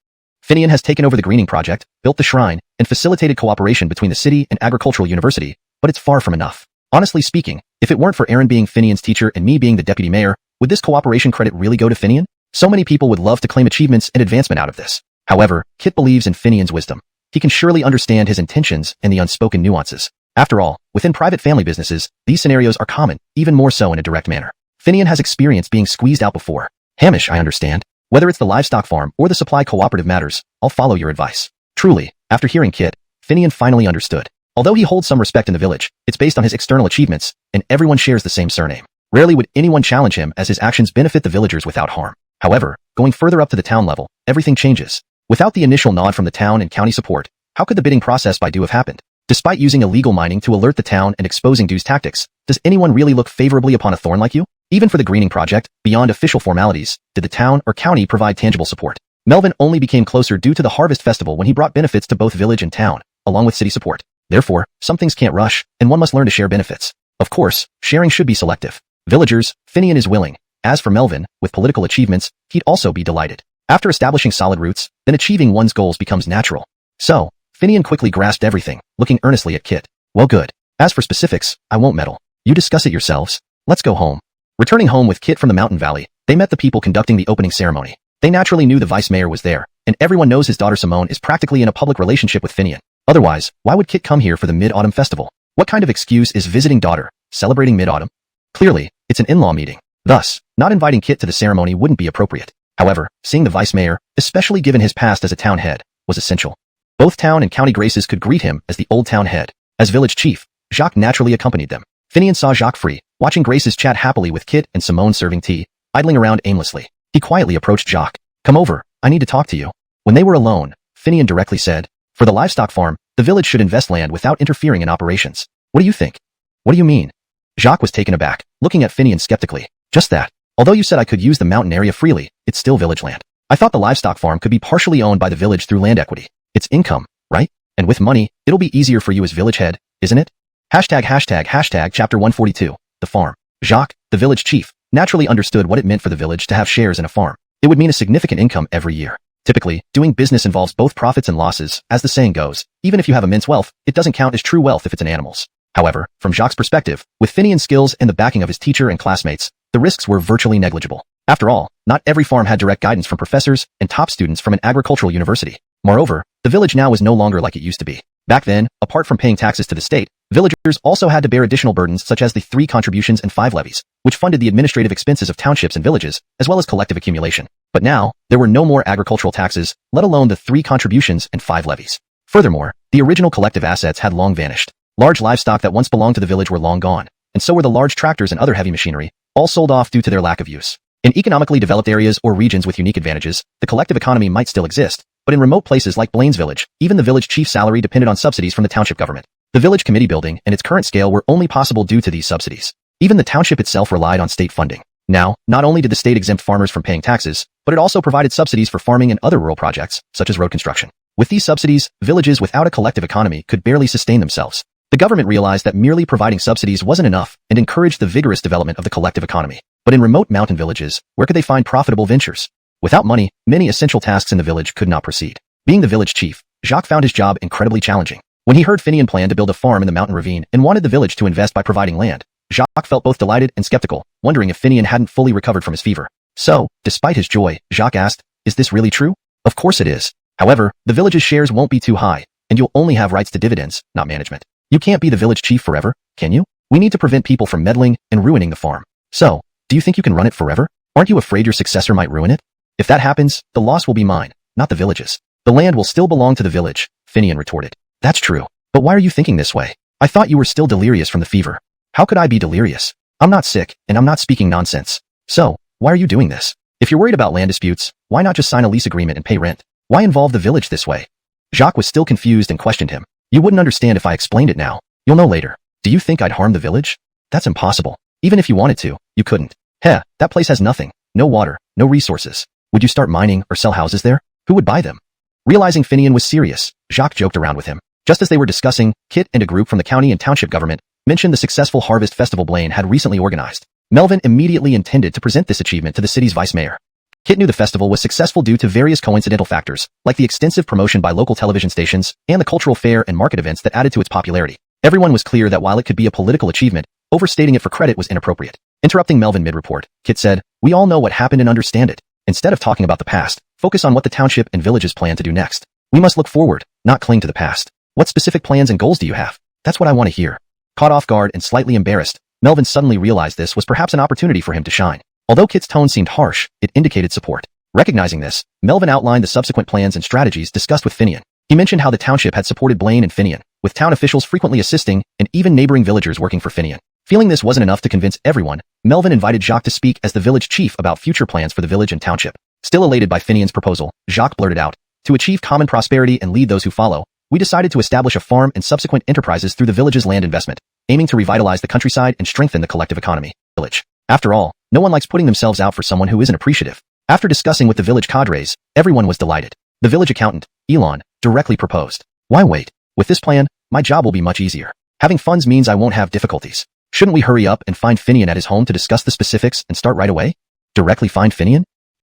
Finian has taken over the greening project, built the shrine, and facilitated cooperation between the city and agricultural university, but it's far from enough. Honestly speaking, if it weren't for Aaron being Finian's teacher and me being the deputy mayor, would this cooperation credit really go to Finian? So many people would love to claim achievements and advancement out of this. However, Kit believes in Finian's wisdom. He can surely understand his intentions and the unspoken nuances. After all, within private family businesses, these scenarios are common, even more so in a direct manner. Finian has experience being squeezed out before. Hamish, I understand. Whether it's the livestock farm or the supply cooperative matters, I'll follow your advice. Truly, after hearing Kit, Finian finally understood. Although he holds some respect in the village, it's based on his external achievements, and everyone shares the same surname. Rarely would anyone challenge him as his actions benefit the villagers without harm. However, going further up to the town level, everything changes. Without the initial nod from the town and county support, how could the bidding process by Dew have happened? Despite using illegal mining to alert the town and exposing Dew's tactics, does anyone really look favorably upon a thorn like you? Even for the greening project, beyond official formalities, did the town or county provide tangible support? Melvin only became closer due to the harvest festival when he brought benefits to both village and town, along with city support. Therefore, some things can't rush, and one must learn to share benefits. Of course, sharing should be selective. Villagers, Finian is willing. As for Melvin, with political achievements, he'd also be delighted. After establishing solid roots, then achieving one's goals becomes natural. So, Finian quickly grasped everything, looking earnestly at Kit. Well, good. As for specifics, I won't meddle. You discuss it yourselves. Let's go home. Returning home with Kit from the mountain valley, they met the people conducting the opening ceremony. They naturally knew the vice mayor was there, and everyone knows his daughter Simone is practically in a public relationship with Finian. Otherwise, why would Kit come here for the Mid-Autumn Festival? What kind of excuse is visiting daughter, celebrating Mid-Autumn? Clearly, it's an in-law meeting. Thus, not inviting Kit to the ceremony wouldn't be appropriate. However, seeing the vice mayor, especially given his past as a town head, was essential. Both town and county graces could greet him as the old town head. As village chief, Jacques naturally accompanied them. Finian saw Jacques free, watching graces chat happily with Kit and Simone serving tea, idling around aimlessly. He quietly approached Jacques. Come over, I need to talk to you. When they were alone, Finian directly said, for the livestock farm, the village should invest land without interfering in operations. What do you think? What do you mean? Jacques was taken aback, looking at Finian skeptically. Just that. Although you said I could use the mountain area freely, it's still village land. I thought the livestock farm could be partially owned by the village through land equity. It's income, right? And with money, it'll be easier for you as village head, isn't it? ####Chapter 142, the farm. Jacques, the village chief, naturally understood what it meant for the village to have shares in a farm. It would mean a significant income every year. Typically, doing business involves both profits and losses, as the saying goes. Even if you have immense wealth, it doesn't count as true wealth if it's in animals. However, from Jacques' perspective, with Finian's skills and the backing of his teacher and classmates, the risks were virtually negligible. After all, not every farm had direct guidance from professors and top students from an agricultural university. Moreover, the village now was no longer like it used to be. Back then, apart from paying taxes to the state, villagers also had to bear additional burdens such as the 3 contributions and 5 levies, which funded the administrative expenses of townships and villages, as well as collective accumulation. But now, there were no more agricultural taxes, let alone the 3 contributions and 5 levies. Furthermore, the original collective assets had long vanished. Large livestock that once belonged to the village were long gone, and so were the large tractors and other heavy machinery, all sold off due to their lack of use. In economically developed areas or regions with unique advantages, the collective economy might still exist, but in remote places like Blaine's village, even the village chief's salary depended on subsidies from the township government. The village committee building and its current scale were only possible due to these subsidies. Even the township itself relied on state funding. Now, not only did the state exempt farmers from paying taxes, but it also provided subsidies for farming and other rural projects, such as road construction. With these subsidies, villages without a collective economy could barely sustain themselves. The government realized that merely providing subsidies wasn't enough and encouraged the vigorous development of the collective economy. But in remote mountain villages, where could they find profitable ventures? Without money, many essential tasks in the village could not proceed. Being the village chief, Jacques found his job incredibly challenging. When he heard Finian planned to build a farm in the mountain ravine and wanted the village to invest by providing land, Jacques felt both delighted and skeptical, wondering if Finian hadn't fully recovered from his fever. So, despite his joy, Jacques asked, "Is this really true?" "Of course it is. However, the village's shares won't be too high, and you'll only have rights to dividends, not management. You can't be the village chief forever, can you? We need to prevent people from meddling and ruining the farm. So, do you think you can run it forever? Aren't you afraid your successor might ruin it? If that happens, the loss will be mine, not the village's. The land will still belong to the village," Finian retorted. "That's true. But why are you thinking this way? I thought you were still delirious from the fever." "How could I be delirious? I'm not sick, and I'm not speaking nonsense. So, why are you doing this? If you're worried about land disputes, why not just sign a lease agreement and pay rent? Why involve the village this way?" Jacques was still confused and questioned him. "You wouldn't understand if I explained it now. You'll know later. Do you think I'd harm the village? That's impossible. Even if you wanted to, you couldn't. Heh, that place has nothing. No water, no resources. Would you start mining or sell houses there? Who would buy them?" Realizing Finian was serious, Jacques joked around with him. Just as they were discussing, Kit and a group from the county and township government mentioned the successful harvest festival Blaine had recently organized. Melvin immediately intended to present this achievement to the city's vice mayor. Kit knew the festival was successful due to various coincidental factors, like the extensive promotion by local television stations and the cultural fair and market events that added to its popularity. Everyone was clear that while it could be a political achievement, overstating it for credit was inappropriate. Interrupting Melvin mid-report, Kit said, "We all know what happened and understand it. Instead of talking about the past, focus on what the township and villages plan to do next. We must look forward, not cling to the past. What specific plans and goals do you have? That's what I want to hear." Caught off guard and slightly embarrassed, Melvin suddenly realized this was perhaps an opportunity for him to shine. Although Kit's tone seemed harsh, it indicated support. Recognizing this, Melvin outlined the subsequent plans and strategies discussed with Finian. He mentioned how the township had supported Blaine and Finian, with town officials frequently assisting and even neighboring villagers working for Finian. Feeling this wasn't enough to convince everyone, Melvin invited Jacques to speak as the village chief about future plans for the village and township. Still elated by Finian's proposal, Jacques blurted out, "To achieve common prosperity and lead those who follow, we decided to establish a farm and subsequent enterprises through the village's land investment, aiming to revitalize the countryside and strengthen the collective economy." Village. After all, no one likes putting themselves out for someone who isn't appreciative. After discussing with the village cadres, everyone was delighted. The village accountant, Elon, directly proposed, "Why wait? With this plan, my job will be much easier. Having funds means I won't have difficulties. Shouldn't we hurry up and find Finian at his home to discuss the specifics and start right away?" Directly find Finian?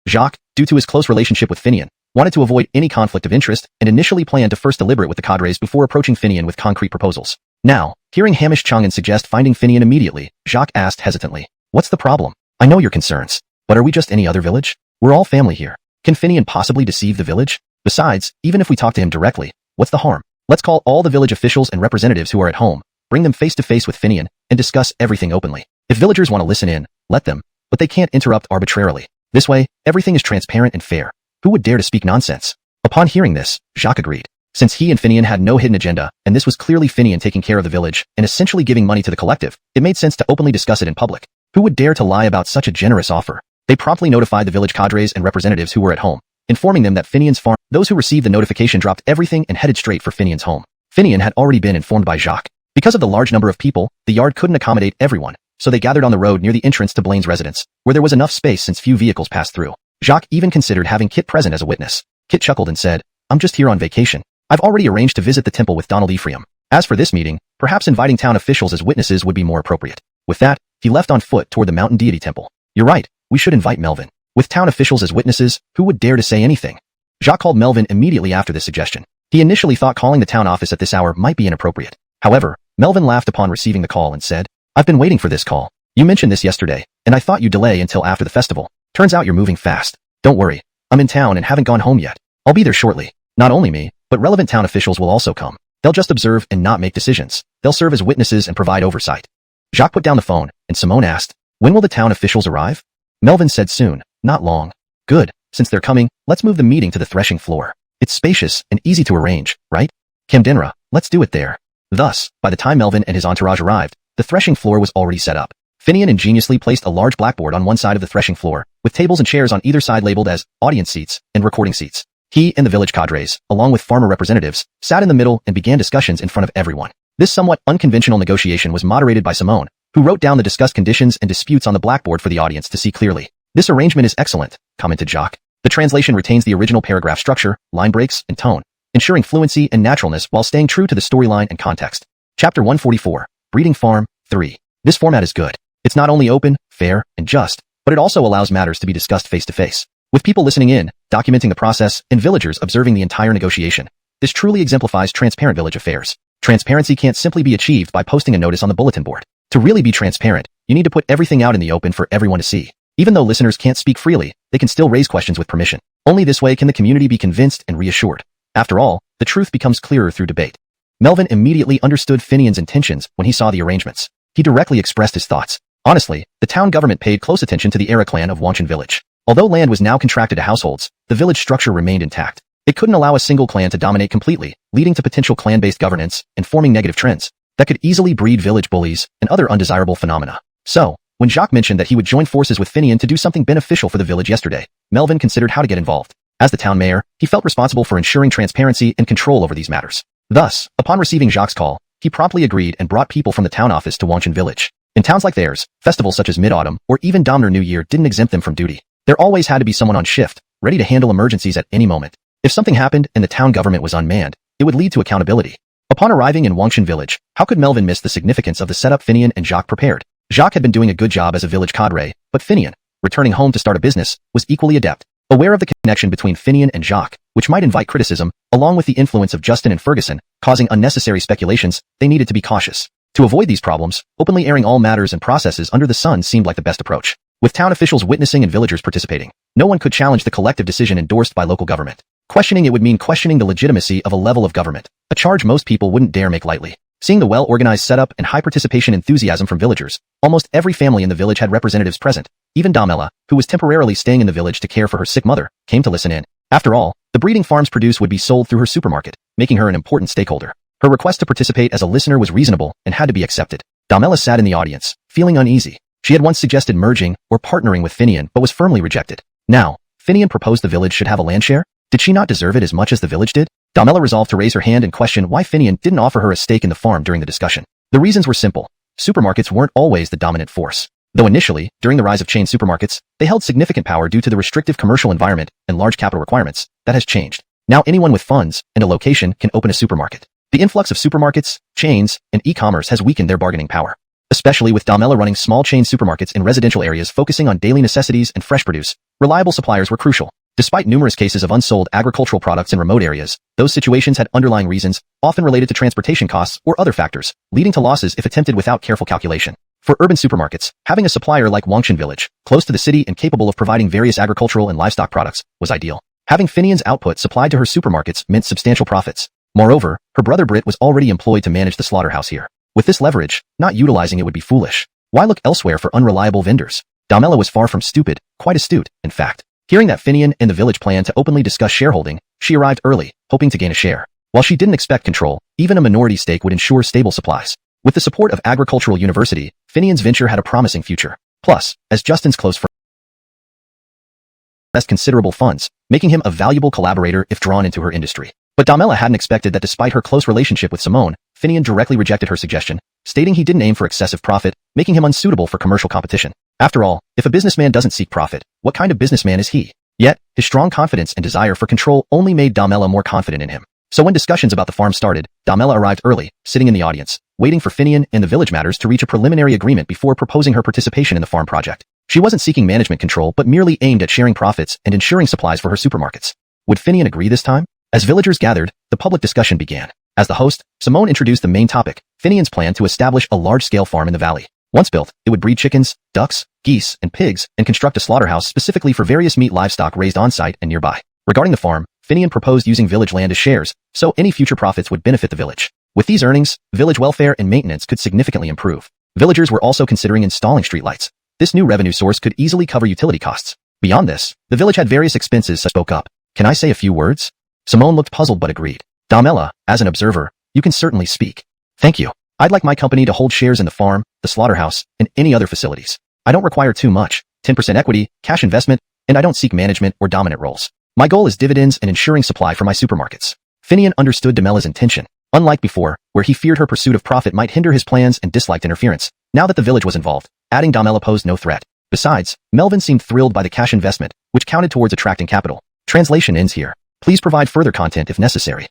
Jacques, due to his close relationship with Finian, wanted to avoid any conflict of interest and initially planned to first deliberate with the cadres before approaching Finian with concrete proposals. Now, hearing Hamish Chang'an suggest finding Finian immediately, Jacques asked hesitantly, "What's the problem? I know your concerns, but are we just any other village? We're all family here. Can Finian possibly deceive the village? Besides, even if we talk to him directly, what's the harm? Let's call all the village officials and representatives who are at home, bring them face to face with Finian, and discuss everything openly. If villagers want to listen in, let them, but they can't interrupt arbitrarily. This way, everything is transparent and fair. Who would dare to speak nonsense?" Upon hearing this, Jacques agreed. Since he and Finian had no hidden agenda, and this was clearly Finian taking care of the village and essentially giving money to the collective, it made sense to openly discuss it in public. Who would dare to lie about such a generous offer? They promptly notified the village cadres and representatives who were at home, informing them that Finian's farm. Those who received the notification dropped everything and headed straight for Finian's home. Finian had already been informed by Jacques. Because of the large number of people, the yard couldn't accommodate everyone, so they gathered on the road near the entrance to Blaine's residence, where there was enough space since few vehicles passed through. Jacques even considered having Kit present as a witness. Kit chuckled and said, "I'm just here on vacation. I've already arranged to visit the temple with Donald Ephraim. As for this meeting, perhaps inviting town officials as witnesses would be more appropriate." With that, he left on foot toward the mountain deity temple. "You're right, we should invite Melvin. With town officials as witnesses, who would dare to say anything?" Jacques called Melvin immediately after this suggestion. He initially thought calling the town office at this hour might be inappropriate. However, Melvin laughed upon receiving the call and said, I've been waiting for this call. You mentioned this yesterday, and I thought you'd delay until after the festival. Turns out you're moving fast. Don't worry. I'm in town and haven't gone home yet. I'll be there shortly. Not only me, but relevant town officials will also come. They'll just observe and not make decisions. They'll serve as witnesses and provide oversight. Jacques put down the phone, and Simone asked, when will the town officials arrive? Melvin said soon, not long. Good. Since they're coming, let's move the meeting to the threshing floor. It's spacious and easy to arrange, right? Camdenra, let's do it there. Thus, by the time Melvin and his entourage arrived, the threshing floor was already set up. Finian ingeniously placed a large blackboard on one side of the threshing floor, with tables and chairs on either side labeled as audience seats and recording seats. He and the village cadres, along with farmer representatives, sat in the middle and began discussions in front of everyone. This somewhat unconventional negotiation was moderated by Simone, who wrote down the discussed conditions and disputes on the blackboard for the audience to see clearly. This arrangement is excellent, commented Jacques. The translation retains the original paragraph structure, line breaks, and tone, ensuring fluency and naturalness while staying true to the storyline and context. Chapter 144, Breeding Farm, 3. This format is good. It's not only open, fair, and just, but it also allows matters to be discussed face-to-face, with people listening in, documenting the process, and villagers observing the entire negotiation. This truly exemplifies transparent village affairs. Transparency can't simply be achieved by posting a notice on the bulletin board. To really be transparent, you need to put everything out in the open for everyone to see. Even though listeners can't speak freely, they can still raise questions with permission. Only this way can the community be convinced and reassured. After all, the truth becomes clearer through debate. Melvin immediately understood Finian's intentions when he saw the arrangements. He directly expressed his thoughts. Honestly, the town government paid close attention to the Era clan of Wanchan village. Although land was now contracted to households, the village structure remained intact. It couldn't allow a single clan to dominate completely, leading to potential clan-based governance and forming negative trends that could easily breed village bullies and other undesirable phenomena. So, when Jacques mentioned that he would join forces with Finian to do something beneficial for the village yesterday, Melvin considered how to get involved. As the town mayor, he felt responsible for ensuring transparency and control over these matters. Thus, upon receiving Jacques' call, he promptly agreed and brought people from the town office to Wanchan village. In towns like theirs, festivals such as Mid-Autumn or even Domner New Year didn't exempt them from duty. There always had to be someone on shift, ready to handle emergencies at any moment. If something happened and the town government was unmanned, it would lead to accountability. Upon arriving in Wanchan village, how could Melvin miss the significance of the setup Finian and Jacques prepared? Jacques had been doing a good job as a village cadre, but Finian, returning home to start a business, was equally adept. Aware of the connection between Finian and Jacques, which might invite criticism, along with the influence of Justin and Ferguson, causing unnecessary speculations, they needed to be cautious. To avoid these problems, openly airing all matters and processes under the sun seemed like the best approach. With town officials witnessing and villagers participating, no one could challenge the collective decision endorsed by local government. Questioning it would mean questioning the legitimacy of a level of government, a charge most people wouldn't dare make lightly. Seeing the well-organized setup and high participation enthusiasm from villagers, almost every family in the village had representatives present. Even Damela, who was temporarily staying in the village to care for her sick mother, came to listen in. After all, the breeding farms produce would be sold through her supermarket, making her an important stakeholder. Her request to participate as a listener was reasonable and had to be accepted. Damela sat in the audience, feeling uneasy. She had once suggested merging or partnering with Finian but was firmly rejected. Now, Finian proposed the village should have a land share? Did she not deserve it as much as the village did? Damela resolved to raise her hand and question why Finian didn't offer her a stake in the farm during the discussion. The reasons were simple. Supermarkets weren't always the dominant force. Though initially, during the rise of chain supermarkets, they held significant power due to the restrictive commercial environment and large capital requirements, that has changed. Now anyone with funds and a location can open a supermarket. The influx of supermarkets, chains, and e-commerce has weakened their bargaining power. Especially with Damela running small chain supermarkets in residential areas focusing on daily necessities and fresh produce, reliable suppliers were crucial. Despite numerous cases of unsold agricultural products in remote areas, those situations had underlying reasons, often related to transportation costs or other factors, leading to losses if attempted without careful calculation. For urban supermarkets, having a supplier like Wanchan village, close to the city and capable of providing various agricultural and livestock products, was ideal. Having Finian's output supplied to her supermarkets meant substantial profits. Moreover, her brother Britt was already employed to manage the slaughterhouse here. With this leverage, not utilizing it would be foolish. Why look elsewhere for unreliable vendors? Damela was far from stupid, quite astute, in fact. Hearing that Finian and the village planned to openly discuss shareholding, she arrived early, hoping to gain a share. While she didn't expect control, even a minority stake would ensure stable supplies. With the support of Agricultural University, Finian's venture had a promising future. Plus, as Justin's close friend, invest considerable funds, making him a valuable collaborator if drawn into her industry. But Damela hadn't expected that despite her close relationship with Simone, Finian directly rejected her suggestion, stating he didn't aim for excessive profit, making him unsuitable for commercial competition. After all, if a businessman doesn't seek profit, what kind of businessman is he? Yet, his strong confidence and desire for control only made Damela more confident in him. So when discussions about the farm started, Damela arrived early, sitting in the audience, waiting for Finian and the village matters to reach a preliminary agreement before proposing her participation in the farm project. She wasn't seeking management control but merely aimed at sharing profits and ensuring supplies for her supermarkets. Would Finian agree this time? As villagers gathered, the public discussion began. As the host, Simone introduced the main topic, Finian's plan to establish a large-scale farm in the valley. Once built, it would breed chickens, ducks, geese, and pigs, and construct a slaughterhouse specifically for various meat livestock raised on-site and nearby. Regarding the farm, Finian proposed using village land as shares, so any future profits would benefit the village. With these earnings, village welfare and maintenance could significantly improve. Villagers were also considering installing streetlights. This new revenue source could easily cover utility costs. Beyond this, the village had various expenses. Spoke up. Can I say a few words? Simone looked puzzled but agreed. Damela, as an observer, you can certainly speak. Thank you. I'd like my company to hold shares in the farm, the slaughterhouse, and any other facilities. I don't require too much, 10% equity, cash investment, and I don't seek management or dominant roles. My goal is dividends and ensuring supply for my supermarkets. Finian understood Damela's intention. Unlike before, where he feared her pursuit of profit might hinder his plans and disliked interference, now that the village was involved, adding Damela posed no threat. Besides, Melvin seemed thrilled by the cash investment, which counted towards attracting capital. Translation ends here. Please provide further content if necessary.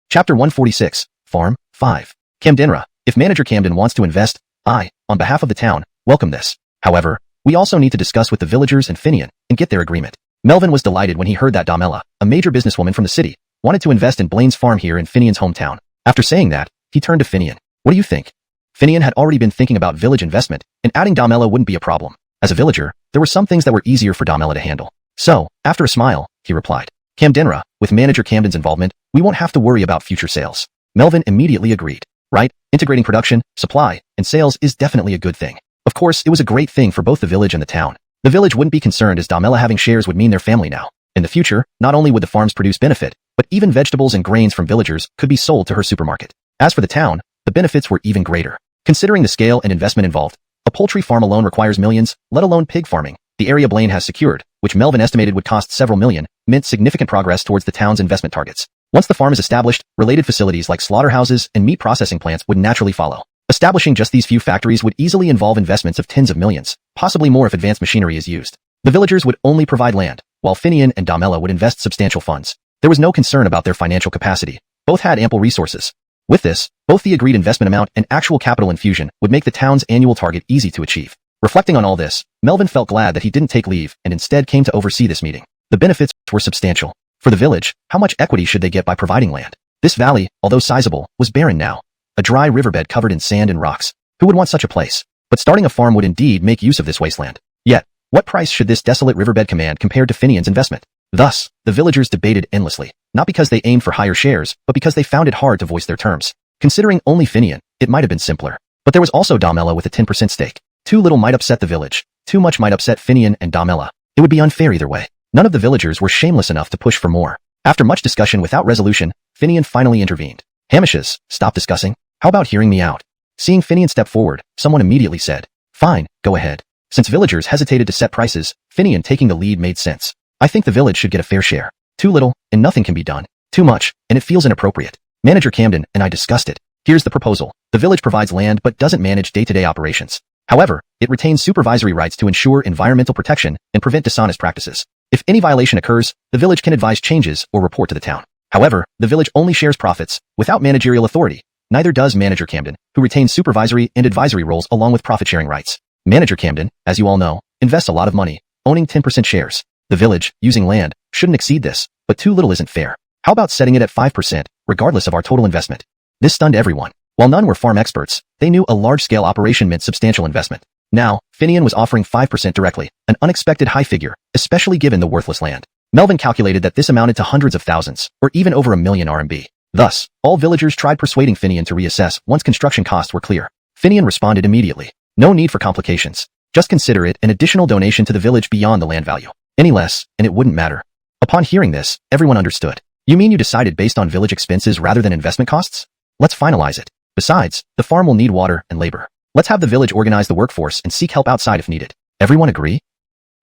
Chapter 146, Farm, 5. Camdenra. If Manager Camden wants to invest, I, on behalf of the town, welcome this. However, we also need to discuss with the villagers and Finian, and get their agreement. Melvin was delighted when he heard that Damela, a major businesswoman from the city, wanted to invest in Blaine's farm here in Finian's hometown. After saying that, he turned to Finian. What do you think? Finian had already been thinking about village investment, and adding Damela wouldn't be a problem. As a villager, there were some things that were easier for Damela to handle. So, after a smile, he replied. Camdenra, with Manager Camden's involvement, we won't have to worry about future sales. Melvin immediately agreed. Right, integrating production, supply, and sales is definitely a good thing. Of course, it was a great thing for both the village and the town. The village wouldn't be concerned as Damela having shares would mean their family now. In the future, not only would the farms produce benefit, but even vegetables and grains from villagers could be sold to her supermarket. As for the town, the benefits were even greater. Considering the scale and investment involved, a poultry farm alone requires millions, let alone pig farming. The area Blaine has secured, which Melvin estimated would cost several million, meant significant progress towards the town's investment targets. Once the farm is established, related facilities like slaughterhouses and meat processing plants would naturally follow. Establishing just these few factories would easily involve investments of tens of millions, possibly more if advanced machinery is used. The villagers would only provide land, while Finian and Damela would invest substantial funds. There was no concern about their financial capacity. Both had ample resources. With this, both the agreed investment amount and actual capital infusion would make the town's annual target easy to achieve. Reflecting on all this, Melvin felt glad that he didn't take leave and instead came to oversee this meeting. The benefits were substantial. For the village, how much equity should they get by providing land? This valley, although sizable, was barren now. A dry riverbed covered in sand and rocks. Who would want such a place? But starting a farm would indeed make use of this wasteland. Yet, what price should this desolate riverbed command compared to Finian's investment? Thus, the villagers debated endlessly, not because they aimed for higher shares, but because they found it hard to voice their terms. Considering only Finian, it might have been simpler. But there was also Damela with a 10% stake. Too little might upset the village. Too much might upset Finian and Damela. It would be unfair either way. None of the villagers were shameless enough to push for more. After much discussion without resolution, Finian finally intervened. Hamishes, stop discussing. How about hearing me out? Seeing Finian step forward, someone immediately said, fine, go ahead. Since villagers hesitated to set prices, Finian taking the lead made sense. I think the village should get a fair share. Too little, and nothing can be done. Too much, and it feels inappropriate. Manager Camden and I discussed it. Here's the proposal. The village provides land but doesn't manage day-to-day operations. However, it retains supervisory rights to ensure environmental protection and prevent dishonest practices. If any violation occurs, the village can advise changes or report to the town. However, the village only shares profits, without managerial authority. Neither does Manager Camden, who retains supervisory and advisory roles along with profit-sharing rights. Manager Camden, as you all know, invests a lot of money, owning 10% shares. The village, using land, shouldn't exceed this, but too little isn't fair. How about setting it at 5%, regardless of our total investment? This stunned everyone. While none were farm experts, they knew a large-scale operation meant substantial investment. Now, Finian was offering 5% directly, an unexpected high figure, especially given the worthless land. Melvin calculated that this amounted to hundreds of thousands, or even over $1 million RMB. Thus, all villagers tried persuading Finian to reassess once construction costs were clear. Finian responded immediately. No need for complications. Just consider it an additional donation to the village beyond the land value. Any less, and it wouldn't matter. Upon hearing this, everyone understood. You mean you decided based on village expenses rather than investment costs? Let's finalize it. Besides, the farm will need water and labor. Let's have the village organize the workforce and seek help outside if needed. Everyone agree?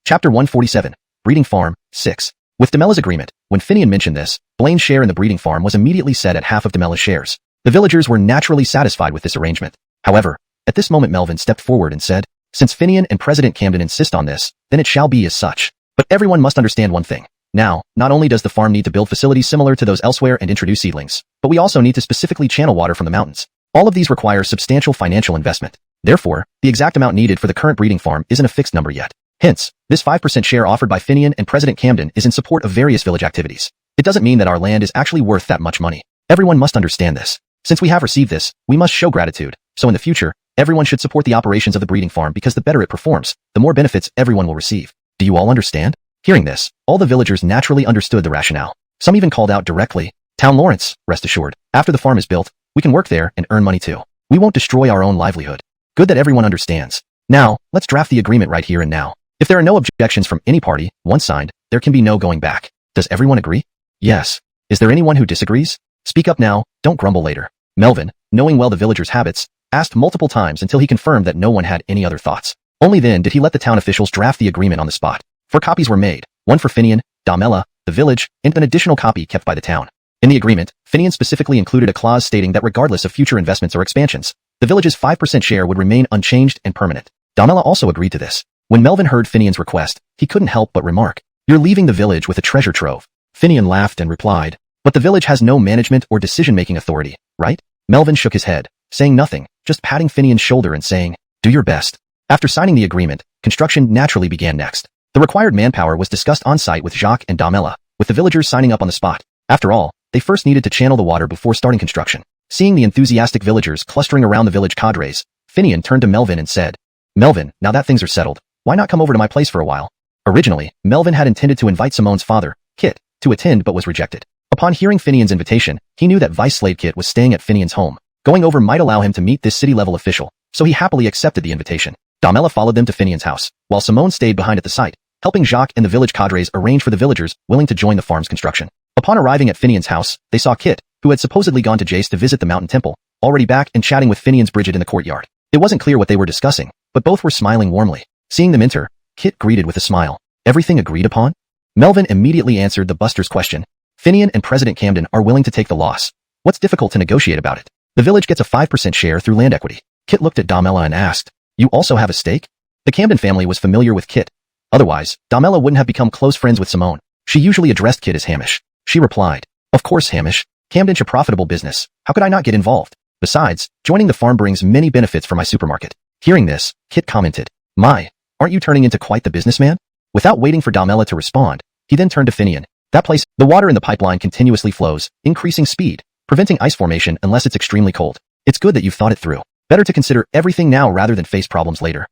Chapter 147, Breeding Farm, 6. With Damela's agreement, when Finian mentioned this, Blaine's share in the breeding farm was immediately set at half of Damela's shares. The villagers were naturally satisfied with this arrangement. However, at this moment Melvin stepped forward and said, since Finian and President Camden insist on this, then it shall be as such. But everyone must understand one thing. Now, not only does the farm need to build facilities similar to those elsewhere and introduce seedlings, but we also need to specifically channel water from the mountains. All of these require substantial financial investment. Therefore, the exact amount needed for the current breeding farm isn't a fixed number yet. Hence, this 5% share offered by Finian and President Camden is in support of various village activities. It doesn't mean that our land is actually worth that much money. Everyone must understand this. Since we have received this, we must show gratitude. So in the future, everyone should support the operations of the breeding farm because the better it performs, the more benefits everyone will receive. Do you all understand? Hearing this, all the villagers naturally understood the rationale. Some even called out directly, Town Lawrence, rest assured, after the farm is built, we can work there and earn money too. We won't destroy our own livelihood. Good that everyone understands. Now, let's draft the agreement right here and now. If there are no objections from any party, once signed, there can be no going back. Does everyone agree? Yes. Is there anyone who disagrees? Speak up now, don't grumble later. Melvin, knowing well the villagers' habits, asked multiple times until he confirmed that no one had any other thoughts. Only then did he let the town officials draft the agreement on the spot. 4 copies were made, one for Finian, Damela, the village, and an additional copy kept by the town. In the agreement, Finian specifically included a clause stating that regardless of future investments or expansions, the village's 5% share would remain unchanged and permanent. Damela also agreed to this. When Melvin heard Finian's request, he couldn't help but remark, "You're leaving the village with a treasure trove." Finian laughed and replied, "But the village has no management or decision-making authority, right?" Melvin shook his head, saying nothing, just patting Finian's shoulder and saying, "Do your best." After signing the agreement, construction naturally began next. The required manpower was discussed on-site with Jacques and Damela, with the villagers signing up on the spot. After all, they first needed to channel the water before starting construction. Seeing the enthusiastic villagers clustering around the village cadres, Finian turned to Melvin and said, "Melvin, now that things are settled, why not come over to my place for a while?" Originally, Melvin had intended to invite Simone's father, Kit, to attend but was rejected. Upon hearing Finian's invitation, he knew that Vice-Slave Kit was staying at Finian's home. Going over might allow him to meet this city-level official, so he happily accepted the invitation. Damela followed them to Finian's house, while Simone stayed behind at the site, helping Jacques and the village cadres arrange for the villagers willing to join the farm's construction. Upon arriving at Finian's house, they saw Kit, who had supposedly gone to Jace to visit the mountain temple, already back and chatting with Finian's Bridget in the courtyard. It wasn't clear what they were discussing, but both were smiling warmly. Seeing them enter, Kit greeted with a smile. "Everything agreed upon?" Melvin immediately answered the Buster's question. "Finian and President Camden are willing to take the loss. What's difficult to negotiate about it? The village gets a 5% share through land equity." Kit looked at Damela and asked, "You also have a stake?" The Camden family was familiar with Kit. Otherwise, Damela wouldn't have become close friends with Simone. She usually addressed Kit as Hamish. She replied, "Of course, Hamish. Camden's a profitable business. How could I not get involved? Besides, joining the farm brings many benefits for my supermarket." Hearing this, Kit commented, "My, aren't you turning into quite the businessman?" Without waiting for Damela to respond, he then turned to Finian. "That place, the water in the pipeline continuously flows, increasing speed, preventing ice formation unless it's extremely cold. It's good that you've thought it through. Better to consider everything now rather than face problems later."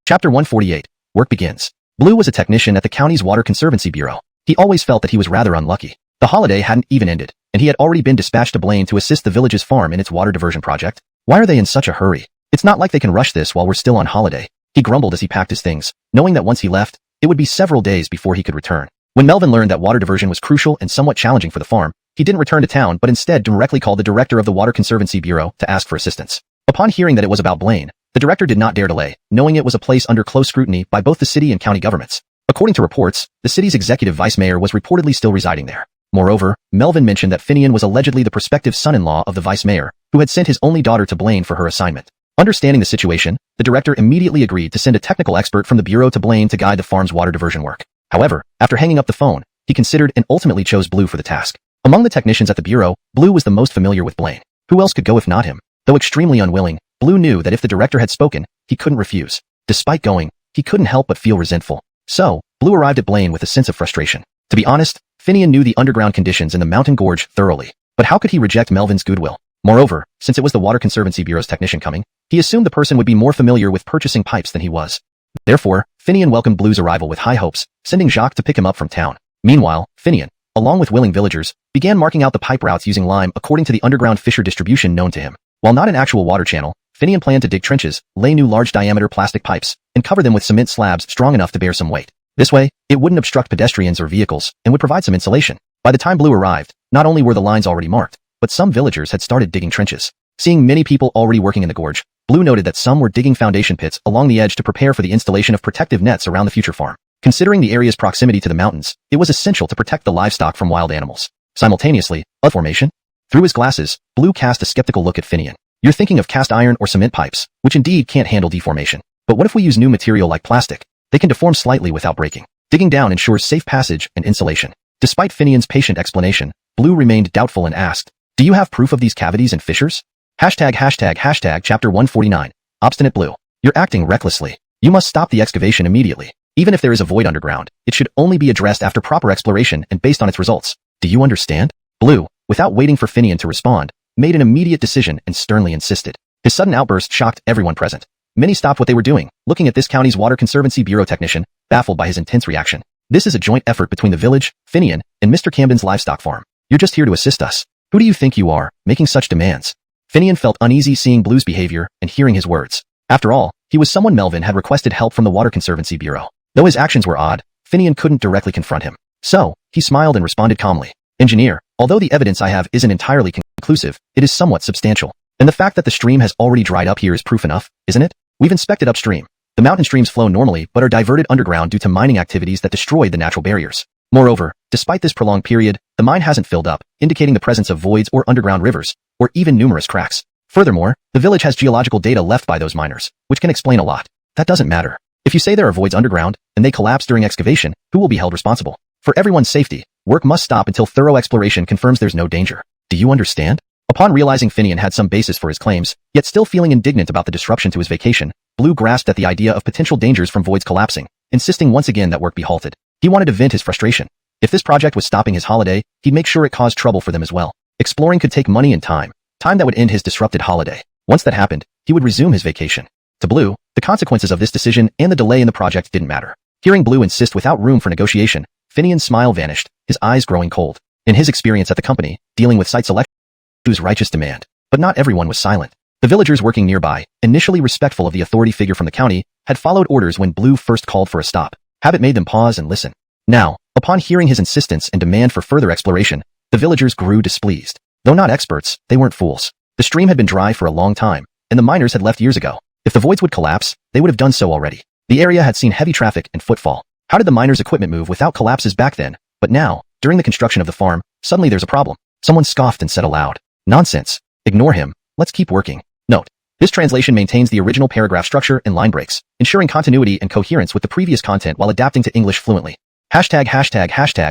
Chapter 148. Work begins. Blue was a technician at the county's Water Conservancy Bureau. He always felt that he was rather unlucky. The holiday hadn't even ended, and he had already been dispatched to Blaine to assist the village's farm in its water diversion project. Why are they in such a hurry? It's not like they can rush this while we're still on holiday. He grumbled as he packed his things, knowing that once he left, it would be several days before he could return. When Melvin learned that water diversion was crucial and somewhat challenging for the farm, he didn't return to town but instead directly called the director of the Water Conservancy Bureau to ask for assistance. Upon hearing that it was about Blaine, the director did not dare delay, knowing it was a place under close scrutiny by both the city and county governments. According to reports, the city's executive vice mayor was reportedly still residing there. Moreover, Melvin mentioned that Finian was allegedly the prospective son-in-law of the vice mayor, who had sent his only daughter to Blaine for her assignment. Understanding the situation, the director immediately agreed to send a technical expert from the bureau to Blaine to guide the farm's water diversion work. However, after hanging up the phone, he considered and ultimately chose Blue for the task. Among the technicians at the bureau, Blue was the most familiar with Blaine. Who else could go if not him? Though extremely unwilling, Blue knew that if the director had spoken, he couldn't refuse. Despite going, he couldn't help but feel resentful. So, Blue arrived at Blaine with a sense of frustration. To be honest, Finian knew the underground conditions in the mountain gorge thoroughly, but how could he reject Melvin's goodwill? Moreover, since it was the Water Conservancy Bureau's technician coming, he assumed the person would be more familiar with purchasing pipes than he was. Therefore, Finian welcomed Blue's arrival with high hopes, sending Jacques to pick him up from town. Meanwhile, Finian, along with willing villagers, began marking out the pipe routes using lime according to the underground fissure distribution known to him. While not an actual water channel, Finian planned to dig trenches, lay new large-diameter plastic pipes, and cover them with cement slabs strong enough to bear some weight. This way, it wouldn't obstruct pedestrians or vehicles, and would provide some insulation. By the time Blue arrived, not only were the lines already marked, but some villagers had started digging trenches. Seeing many people already working in the gorge, Blue noted that some were digging foundation pits along the edge to prepare for the installation of protective nets around the future farm. Considering the area's proximity to the mountains, it was essential to protect the livestock from wild animals. Simultaneously, a formation? Through his glasses, Blue cast a skeptical look at Finian. "You're thinking of cast iron or cement pipes, which indeed can't handle deformation. But what if we use new material like plastic? They can deform slightly without breaking. Digging down ensures safe passage and insulation." Despite Finian's patient explanation, Blue remained doubtful and asked, "Do you have proof of these cavities and fissures?" Chapter 149. Obstinate Blue. "You're acting recklessly. You must stop the excavation immediately. Even if there is a void underground, it should only be addressed after proper exploration and based on its results. Do you understand?" Blue, without waiting for Finian to respond, made an immediate decision and sternly insisted. His sudden outburst shocked everyone present. Many stopped what they were doing, looking at this county's Water Conservancy Bureau technician, baffled by his intense reaction. This is a joint effort between the village, Finian, and Mr. Camden's livestock farm. You're just here to assist us. Who do you think you are, making such demands? Finian felt uneasy seeing Blue's behavior and hearing his words. After all, he was someone Melvin had requested help from the Water Conservancy Bureau. Though his actions were odd, Finian couldn't directly confront him. So, he smiled and responded calmly. Engineer, although the evidence I have isn't entirely conclusive, it is somewhat substantial. And the fact that the stream has already dried up here is proof enough, isn't it? We've inspected upstream. The mountain streams flow normally but are diverted underground due to mining activities that destroyed the natural barriers. Moreover, despite this prolonged period, the mine hasn't filled up, indicating the presence of voids or underground rivers, or even numerous cracks. Furthermore, the village has geological data left by those miners, which can explain a lot. That doesn't matter. If you say there are voids underground, and they collapse during excavation, who will be held responsible? For everyone's safety, work must stop until thorough exploration confirms there's no danger. Do you understand? Upon realizing Finian had some basis for his claims, yet still feeling indignant about the disruption to his vacation, Blue grasped at the idea of potential dangers from voids collapsing, insisting once again that work be halted. He wanted to vent his frustration. If this project was stopping his holiday, he'd make sure it caused trouble for them as well. Exploring could take money and time that would end his disrupted holiday. Once that happened, he would resume his vacation. To Blue, the consequences of this decision and the delay in the project didn't matter. Hearing Blue insist without room for negotiation, Finian's smile vanished, his eyes growing cold. In his experience at the company, dealing with site selection was righteous demand. But not everyone was silent. The villagers working nearby, initially respectful of the authority figure from the county, had followed orders when Blue first called for a stop. Habit made them pause and listen. Now, upon hearing his insistence and demand for further exploration, the villagers grew displeased. Though not experts, they weren't fools. The stream had been dry for a long time, and the miners had left years ago. If the voids would collapse, they would have done so already. The area had seen heavy traffic and footfall. How did the miners' equipment move without collapses back then? But now, during the construction of the farm, suddenly there's a problem. Someone scoffed and said aloud, "Nonsense. Ignore him. Let's keep working." Note: this translation maintains the original paragraph structure and line breaks, ensuring continuity and coherence with the previous content while adapting to English fluently. Hashtag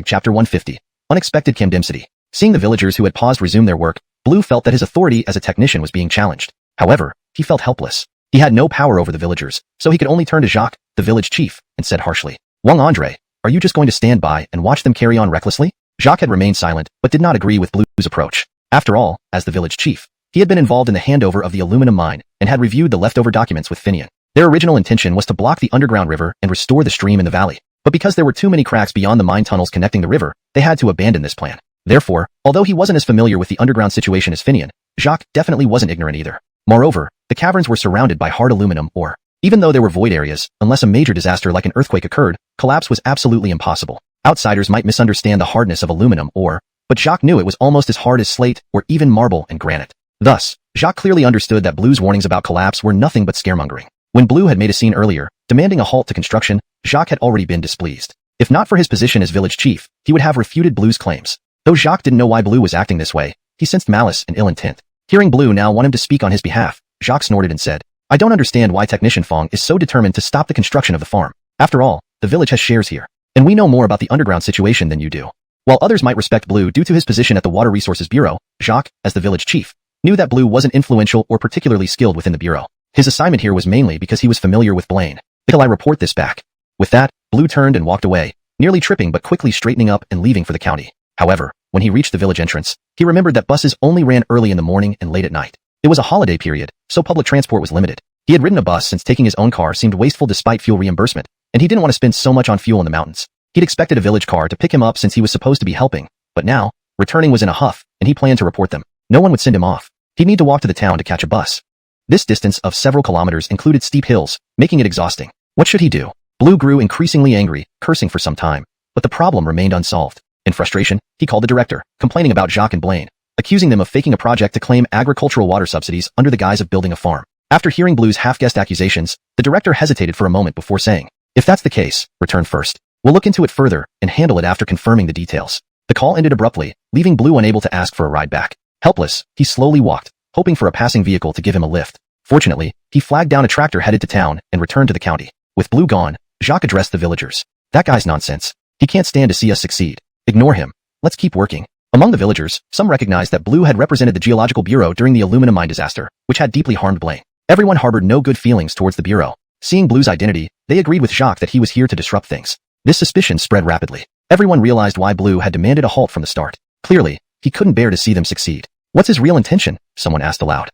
Chapter 150. Unexpected Camdemsity. Seeing the villagers who had paused resume their work, Blue felt that his authority as a technician was being challenged. However, he felt helpless. He had no power over the villagers, so he could only turn to Jacques, the village chief, and said harshly, "Wang Andre, are you just going to stand by and watch them carry on recklessly?" Jacques had remained silent, but did not agree with Blue's approach. After all, as the village chief, he had been involved in the handover of the aluminum mine and had reviewed the leftover documents with Finian. Their original intention was to block the underground river and restore the stream in the valley. But because there were too many cracks beyond the mine tunnels connecting the river, they had to abandon this plan. Therefore, although he wasn't as familiar with the underground situation as Finian, Jacques definitely wasn't ignorant either. Moreover, the caverns were surrounded by hard aluminum ore. Even though there were void areas, unless a major disaster like an earthquake occurred, collapse was absolutely impossible. Outsiders might misunderstand the hardness of aluminum ore, but Jacques knew it was almost as hard as slate or even marble and granite. Thus, Jacques clearly understood that Blue's warnings about collapse were nothing but scaremongering. When Blue had made a scene earlier, demanding a halt to construction, Jacques had already been displeased. If not for his position as village chief, he would have refuted Blue's claims. Though Jacques didn't know why Blue was acting this way, he sensed malice and ill intent. Hearing Blue now want him to speak on his behalf, Jacques snorted and said, "I don't understand why Technician Fong is so determined to stop the construction of the farm. After all, the village has shares here, and we know more about the underground situation than you do." While others might respect Blue due to his position at the Water Resources Bureau, Jacques, as the village chief, knew that Blue wasn't influential or particularly skilled within the bureau. His assignment here was mainly because he was familiar with Blaine. "Till I report this back." With that, Blue turned and walked away, nearly tripping but quickly straightening up and leaving for the county. However, when he reached the village entrance, he remembered that buses only ran early in the morning and late at night. It was a holiday period, so public transport was limited. He had ridden a bus since taking his own car seemed wasteful despite fuel reimbursement, and he didn't want to spend so much on fuel in the mountains. He'd expected a village car to pick him up since he was supposed to be helping, but now, returning was in a huff, and he planned to report them. No one would send him off. He'd need to walk to the town to catch a bus. This distance of several kilometers included steep hills, making it exhausting. What should he do? Blue grew increasingly angry, cursing for some time, but the problem remained unsolved. In frustration, he called the director, complaining about Jacques and Blaine, accusing them of faking a project to claim agricultural water subsidies under the guise of building a farm. After hearing Blue's half-guessed accusations, the director hesitated for a moment before saying, "If that's the case, return first. We'll look into it further and handle it after confirming the details." The call ended abruptly, leaving Blue unable to ask for a ride back. Helpless, he slowly walked, hoping for a passing vehicle to give him a lift. Fortunately, he flagged down a tractor headed to town and returned to the county. With Blue gone, Jacques addressed the villagers. "That guy's nonsense. He can't stand to see us succeed. Ignore him. Let's keep working." Among the villagers, some recognized that Blue had represented the Geological Bureau during the aluminum mine disaster, which had deeply harmed Blaine. Everyone harbored no good feelings towards the Bureau. Seeing Blue's identity, they agreed with Jacques that he was here to disrupt things. This suspicion spread rapidly. Everyone realized why Blue had demanded a halt from the start. Clearly, he couldn't bear to see them succeed. What's his real intention? Someone asked aloud.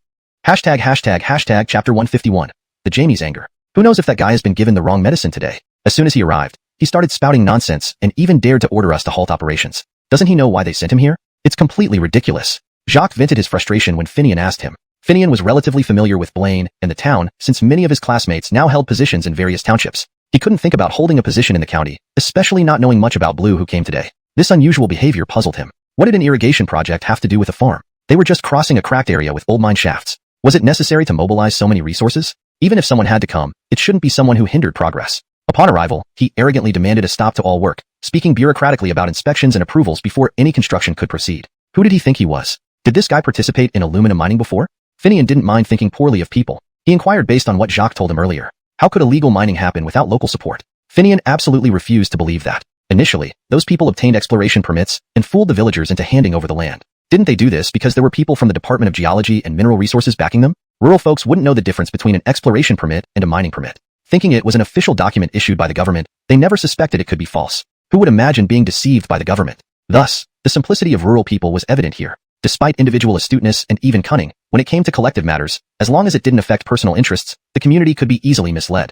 Hashtag chapter 151. The Jamie's anger. Who knows if that guy has been given the wrong medicine today? As soon as he arrived, he started spouting nonsense and even dared to order us to halt operations. Doesn't he know why they sent him here? It's completely ridiculous. Jacques vented his frustration when Finian asked him. Finian was relatively familiar with Blaine and the town since many of his classmates now held positions in various townships. He couldn't think about holding a position in the county, especially not knowing much about Blue who came today. This unusual behavior puzzled him. What did an irrigation project have to do with a farm? They were just crossing a cracked area with old mine shafts. Was it necessary to mobilize so many resources? Even if someone had to come, it shouldn't be someone who hindered progress. Upon arrival, he arrogantly demanded a stop to all work, speaking bureaucratically about inspections and approvals before any construction could proceed. Who did he think he was? Did this guy participate in aluminum mining before? Finian didn't mind thinking poorly of people. He inquired based on what Jacques told him earlier. How could illegal mining happen without local support? Finian absolutely refused to believe that. Initially, those people obtained exploration permits and fooled the villagers into handing over the land. Didn't they do this because there were people from the Department of Geology and Mineral Resources backing them? Rural folks wouldn't know the difference between an exploration permit and a mining permit. Thinking it was an official document issued by the government, they never suspected it could be false. Who would imagine being deceived by the government? Thus, the simplicity of rural people was evident here. Despite individual astuteness and even cunning, when it came to collective matters, as long as it didn't affect personal interests, the community could be easily misled.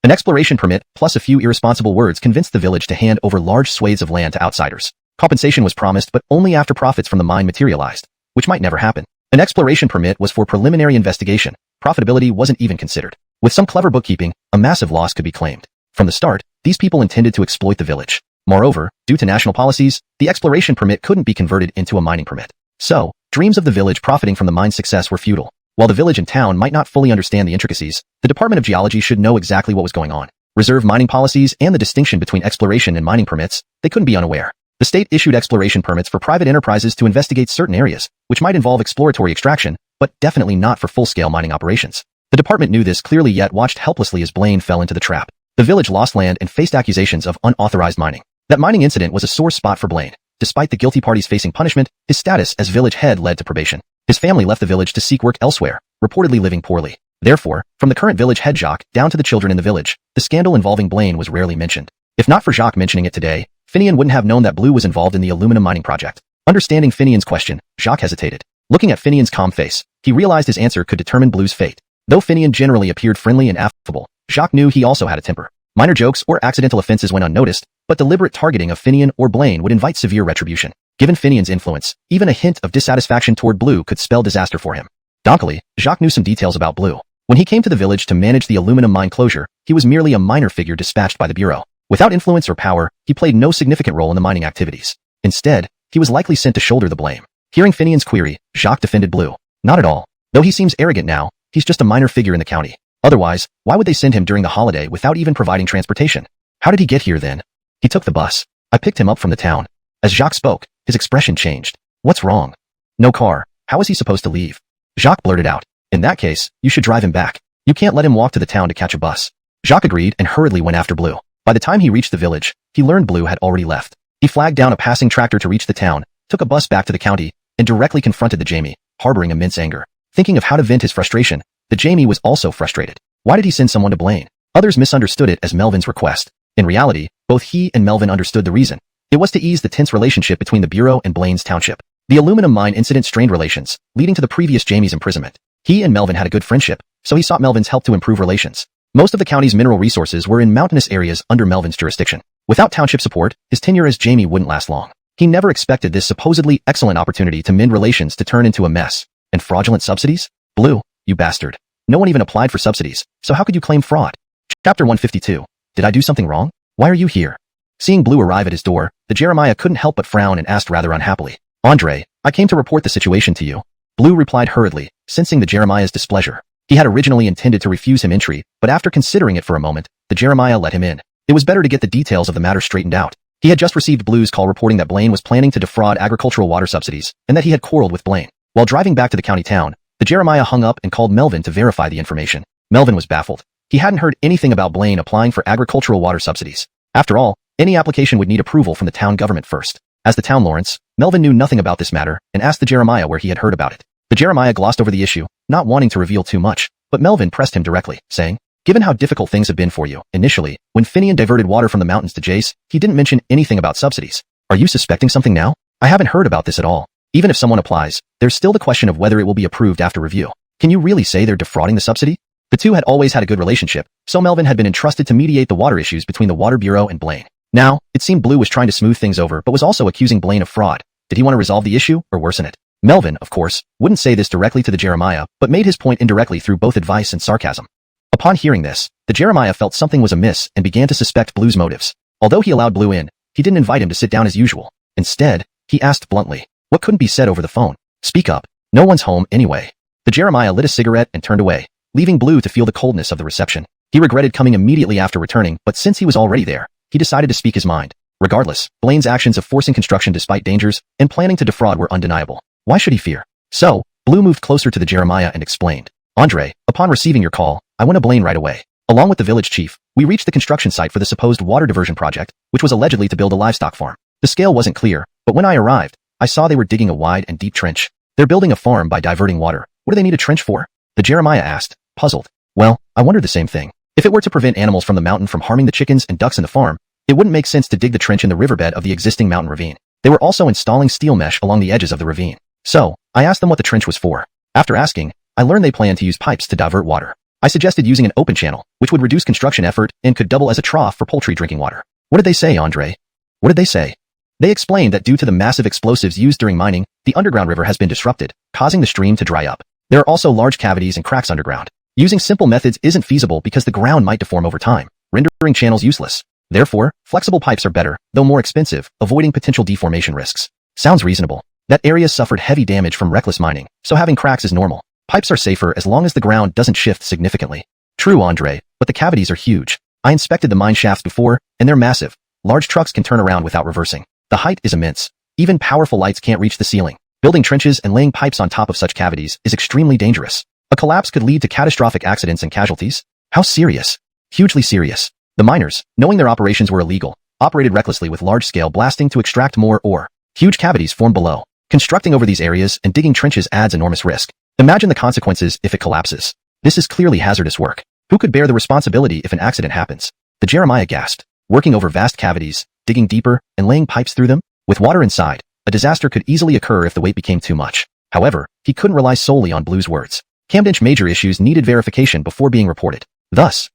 An exploration permit plus a few irresponsible words convinced the village to hand over large swathes of land to outsiders. Compensation was promised but only after profits from the mine materialized, which might never happen. An exploration permit was for preliminary investigation. Profitability wasn't even considered. With some clever bookkeeping, a massive loss could be claimed. From the start, these people intended to exploit the village. Moreover, due to national policies, the exploration permit couldn't be converted into a mining permit. So, dreams of the village profiting from the mine's success were futile. While the village and town might not fully understand the intricacies, the Department of Geology should know exactly what was going on. Reserve mining policies and the distinction between exploration and mining permits, they couldn't be unaware. The state issued exploration permits for private enterprises to investigate certain areas, which might involve exploratory extraction, but definitely not for full-scale mining operations. The department knew this clearly yet watched helplessly as Blaine fell into the trap. The village lost land and faced accusations of unauthorized mining. That mining incident was a sore spot for Blaine. Despite the guilty parties facing punishment, his status as village head led to probation. His family left the village to seek work elsewhere, reportedly living poorly. Therefore, from the current village head Jacques down to the children in the village, the scandal involving Blaine was rarely mentioned. If not for Jacques mentioning it today, Finian wouldn't have known that Blue was involved in the aluminum mining project. Understanding Finian's question, Jacques hesitated. Looking at Finian's calm face, he realized his answer could determine Blue's fate. Though Finian generally appeared friendly and affable, Jacques knew he also had a temper. Minor jokes or accidental offenses went unnoticed, but deliberate targeting of Finian or Blaine would invite severe retribution. Given Finian's influence, even a hint of dissatisfaction toward Blue could spell disaster for him. Donkily, Jacques knew some details about Blue. When he came to the village to manage the aluminum mine closure, he was merely a minor figure dispatched by the Bureau. Without influence or power, he played no significant role in the mining activities. Instead, he was likely sent to shoulder the blame. Hearing Finian's query, Jacques defended Blue. Not at all. Though he seems arrogant now, he's just a minor figure in the county. Otherwise, why would they send him during the holiday without even providing transportation? How did he get here then? He took the bus. I picked him up from the town. As Jacques spoke, his expression changed. What's wrong? No car. How is he supposed to leave? Jacques blurted out. In that case, you should drive him back. You can't let him walk to the town to catch a bus. Jacques agreed and hurriedly went after Blue. By the time he reached the village, he learned Blue had already left. He flagged down a passing tractor to reach the town, took a bus back to the county, and directly confronted the Jamie, harboring immense anger. Thinking of how to vent his frustration, the Jamie was also frustrated. Why did he send someone to Blaine? Others misunderstood it as Melvin's request. In reality, both he and Melvin understood the reason. It was to ease the tense relationship between the Bureau and Blaine's township. The aluminum mine incident strained relations, leading to the previous Jamie's imprisonment. He and Melvin had a good friendship, so he sought Melvin's help to improve relations. Most of the county's mineral resources were in mountainous areas under Melvin's jurisdiction. Without township support, his tenure as Jamie wouldn't last long. He never expected this supposedly excellent opportunity to mend relations to turn into a mess. And fraudulent subsidies? Blue, you bastard. No one even applied for subsidies, so how could you claim fraud? Chapter 152. Did I do something wrong? Why are you here? Seeing Blue arrive at his door, the Jeremiah couldn't help but frown and asked rather unhappily. Andre, I came to report the situation to you. Blue replied hurriedly, sensing the Jeremiah's displeasure. He had originally intended to refuse him entry, but after considering it for a moment, the Jeremiah let him in. It was better to get the details of the matter straightened out. He had just received Blue's call reporting that Blaine was planning to defraud agricultural water subsidies, and that he had quarreled with Blaine. While driving back to the county town, the Jeremiah hung up and called Melvin to verify the information. Melvin was baffled. He hadn't heard anything about Blaine applying for agricultural water subsidies. After all, any application would need approval from the town government first. As the town Lawrence, Melvin knew nothing about this matter and asked the Jeremiah where he had heard about it. The Jeremiah glossed over the issue, not wanting to reveal too much, but Melvin pressed him directly, saying, given how difficult things have been for you, initially, when Finian diverted water from the mountains to Jace, he didn't mention anything about subsidies. Are you suspecting something now? I haven't heard about this at all. Even if someone applies, there's still the question of whether it will be approved after review. Can you really say they're defrauding the subsidy? The two had always had a good relationship, so Melvin had been entrusted to mediate the water issues between the Water Bureau and Blaine. Now, it seemed Blue was trying to smooth things over but was also accusing Blaine of fraud. Did he want to resolve the issue or worsen it? Melvin, of course, wouldn't say this directly to the Jeremiah, but made his point indirectly through both advice and sarcasm. Upon hearing this, the Jeremiah felt something was amiss and began to suspect Blue's motives. Although he allowed Blue in, he didn't invite him to sit down as usual. Instead, he asked bluntly, what couldn't be said over the phone? Speak up. No one's home anyway. The Jeremiah lit a cigarette and turned away, leaving Blue to feel the coldness of the reception. He regretted coming immediately after returning, but since he was already there, he decided to speak his mind. Regardless, Blaine's actions of forcing construction despite dangers and planning to defraud were undeniable. Why should he fear? So, Blue moved closer to the Jeremiah and explained, Andre, upon receiving your call, I went to Blaine right away. Along with the village chief, we reached the construction site for the supposed water diversion project, which was allegedly to build a livestock farm. The scale wasn't clear, but when I arrived, I saw they were digging a wide and deep trench. They're building a farm by diverting water. What do they need a trench for? The Jeremiah asked, puzzled. Well, I wondered the same thing. If it were to prevent animals from the mountain from harming the chickens and ducks in the farm, it wouldn't make sense to dig the trench in the riverbed of the existing mountain ravine. They were also installing steel mesh along the edges of the ravine. So, I asked them what the trench was for. After asking, I learned they planned to use pipes to divert water. I suggested using an open channel, which would reduce construction effort and could double as a trough for poultry drinking water. What did they say, Andre? What did they say? They explained that due to the massive explosives used during mining, the underground river has been disrupted, causing the stream to dry up. There are also large cavities and cracks underground. Using simple methods isn't feasible because the ground might deform over time, rendering channels useless. Therefore, flexible pipes are better, though more expensive, avoiding potential deformation risks. Sounds reasonable. That area suffered heavy damage from reckless mining, so having cracks is normal. Pipes are safer as long as the ground doesn't shift significantly. True, Andre, but the cavities are huge. I inspected the mine shafts before, and they're massive. Large trucks can turn around without reversing. The height is immense. Even powerful lights can't reach the ceiling. Building trenches and laying pipes on top of such cavities is extremely dangerous. A collapse could lead to catastrophic accidents and casualties. How serious? Hugely serious. The miners, knowing their operations were illegal, operated recklessly with large-scale blasting to extract more ore. Huge cavities formed below. Constructing over these areas and digging trenches adds enormous risk. Imagine the consequences if it collapses. This is clearly hazardous work. Who could bear the responsibility if an accident happens? The Jeremiah gasped. Working over vast cavities, digging deeper, and laying pipes through them? With water inside, a disaster could easily occur if the weight became too much. However, he couldn't rely solely on Blue's words. Camden's major issues needed verification before being reported. Thus,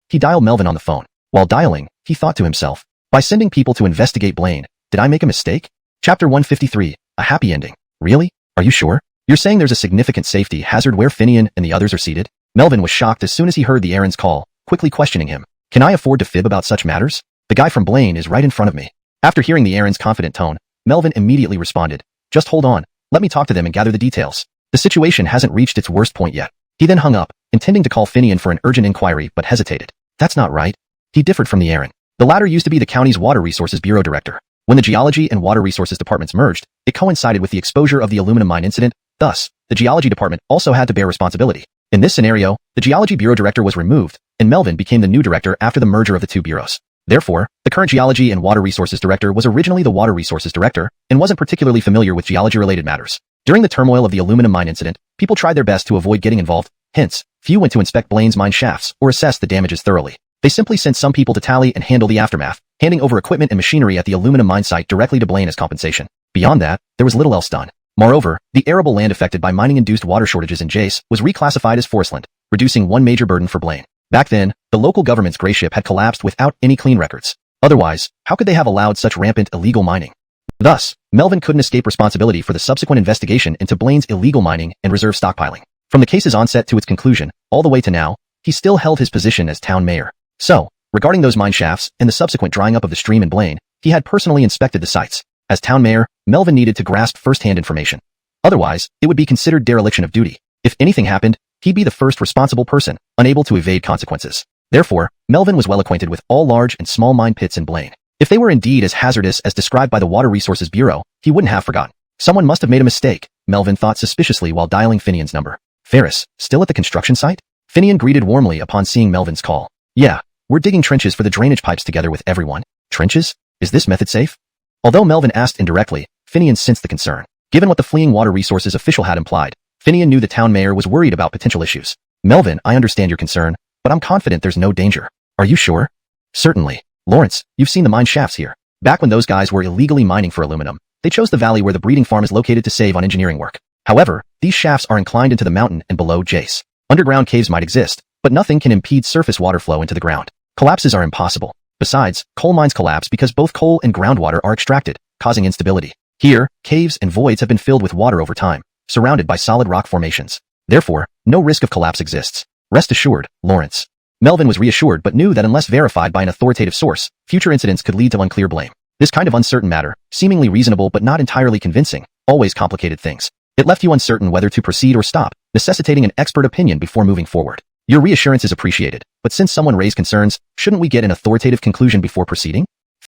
he dialed Melvin on the phone. While dialing, he thought to himself, by sending people to investigate Blaine, did I make a mistake? Chapter 153, a happy ending. Really? Are you sure? You're saying there's a significant safety hazard where Finian and the others are seated? Melvin was shocked as soon as he heard the Aaron's call, quickly questioning him. Can I afford to fib about such matters? The guy from Blaine is right in front of me. After hearing the Aaron's confident tone, Melvin immediately responded, just hold on, let me talk to them and gather the details. The situation hasn't reached its worst point yet. He then hung up, intending to call Finian for an urgent inquiry but hesitated. That's not right. He differed from the Aaron. The latter used to be the county's Water Resources Bureau director. When the Geology and Water Resources departments merged, it coincided with the exposure of the aluminum mine incident. Thus, the Geology department also had to bear responsibility. In this scenario, the Geology Bureau director was removed, and Melvin became the new director after the merger of the two bureaus. Therefore, the current Geology and Water Resources director was originally the Water Resources director and wasn't particularly familiar with geology-related matters. During the turmoil of the aluminum mine incident, people tried their best to avoid getting involved. Hence, few went to inspect Blaine's mine shafts or assess the damages thoroughly. They simply sent some people to tally and handle the aftermath, handing over equipment and machinery at the aluminum mine site directly to Blaine as compensation. Beyond that, there was little else done. Moreover, the arable land affected by mining-induced water shortages in Jace was reclassified as forestland, reducing one major burden for Blaine. Back then, the local government's gray ship had collapsed without any clean records. Otherwise, how could they have allowed such rampant illegal mining? Thus, Melvin couldn't escape responsibility for the subsequent investigation into Blaine's illegal mining and reserve stockpiling. From the case's onset to its conclusion, all the way to now, he still held his position as town mayor. So, regarding those mine shafts and the subsequent drying up of the stream in Blaine, he had personally inspected the sites. As town mayor, Melvin needed to grasp first-hand information. Otherwise, it would be considered dereliction of duty. If anything happened, he'd be the first responsible person, unable to evade consequences. Therefore, Melvin was well acquainted with all large and small mine pits in Blaine. If they were indeed as hazardous as described by the Water Resources Bureau, he wouldn't have forgotten. Someone must have made a mistake, Melvin thought suspiciously while dialing Finian's number. Ferris, still at the construction site? Finian greeted warmly upon seeing Melvin's call. Yeah, we're digging trenches for the drainage pipes together with everyone. Trenches? Is this method safe? Although Melvin asked indirectly, Finian sensed the concern. Given what the fleeing Water Resources official had implied, Finian knew the town mayor was worried about potential issues. Melvin, I understand your concern, but I'm confident there's no danger. Are you sure? Certainly. Lawrence, you've seen the mine shafts here. Back when those guys were illegally mining for aluminum, They chose the valley where the breeding farm is located to save on engineering work. However, these shafts are inclined into the mountain and below Jace. Underground caves might exist, but nothing can impede surface water flow into the ground. Collapses are impossible. Besides, coal mines collapse because both coal and groundwater are extracted, causing instability. Here, caves and voids have been filled with water over time, surrounded by solid rock formations. Therefore, no risk of collapse exists. Rest assured, Lawrence. Melvin was reassured but knew that unless verified by an authoritative source, future incidents could lead to unclear blame. This kind of uncertain matter, seemingly reasonable but not entirely convincing, always complicated things. It left you uncertain whether to proceed or stop, necessitating an expert opinion before moving forward. Your reassurance is appreciated, but since someone raised concerns, shouldn't we get an authoritative conclusion before proceeding?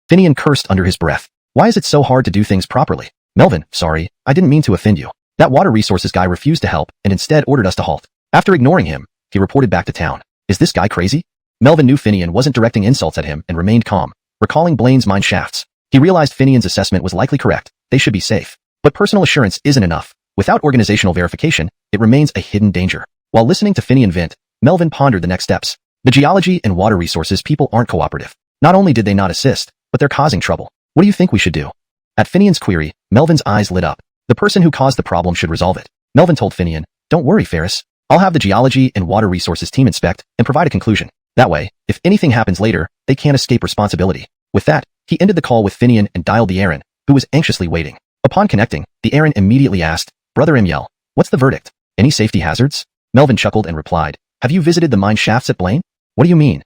Finian cursed under his breath. Why is it so hard to do things properly? Melvin, sorry, I didn't mean to offend you. That water resources guy refused to help and instead ordered us to halt. After ignoring him, he reported back to town. Is this guy crazy? Melvin knew Finian wasn't directing insults at him and remained calm, recalling Blaine's mine shafts. He realized Finian's assessment was likely correct. They should be safe. But personal assurance isn't enough. Without organizational verification, it remains a hidden danger. While listening to Finian vent, Melvin pondered the next steps. The geology and water resources people aren't cooperative. Not only did they not assist, but they're causing trouble. What do you think we should do? At Finian's query, Melvin's eyes lit up. The person who caused the problem should resolve it. Melvin told Finian, don't worry, Ferris. I'll have the geology and water resources team inspect and provide a conclusion. That way, if anything happens later, they can't escape responsibility. With that, he ended the call with Finian and dialed the Aaron, who was anxiously waiting. Upon connecting, the Aaron immediately asked, Brother Imyel, what's the verdict? Any safety hazards? Melvin chuckled and replied, have you visited the mine shafts at Blaine? What do you mean?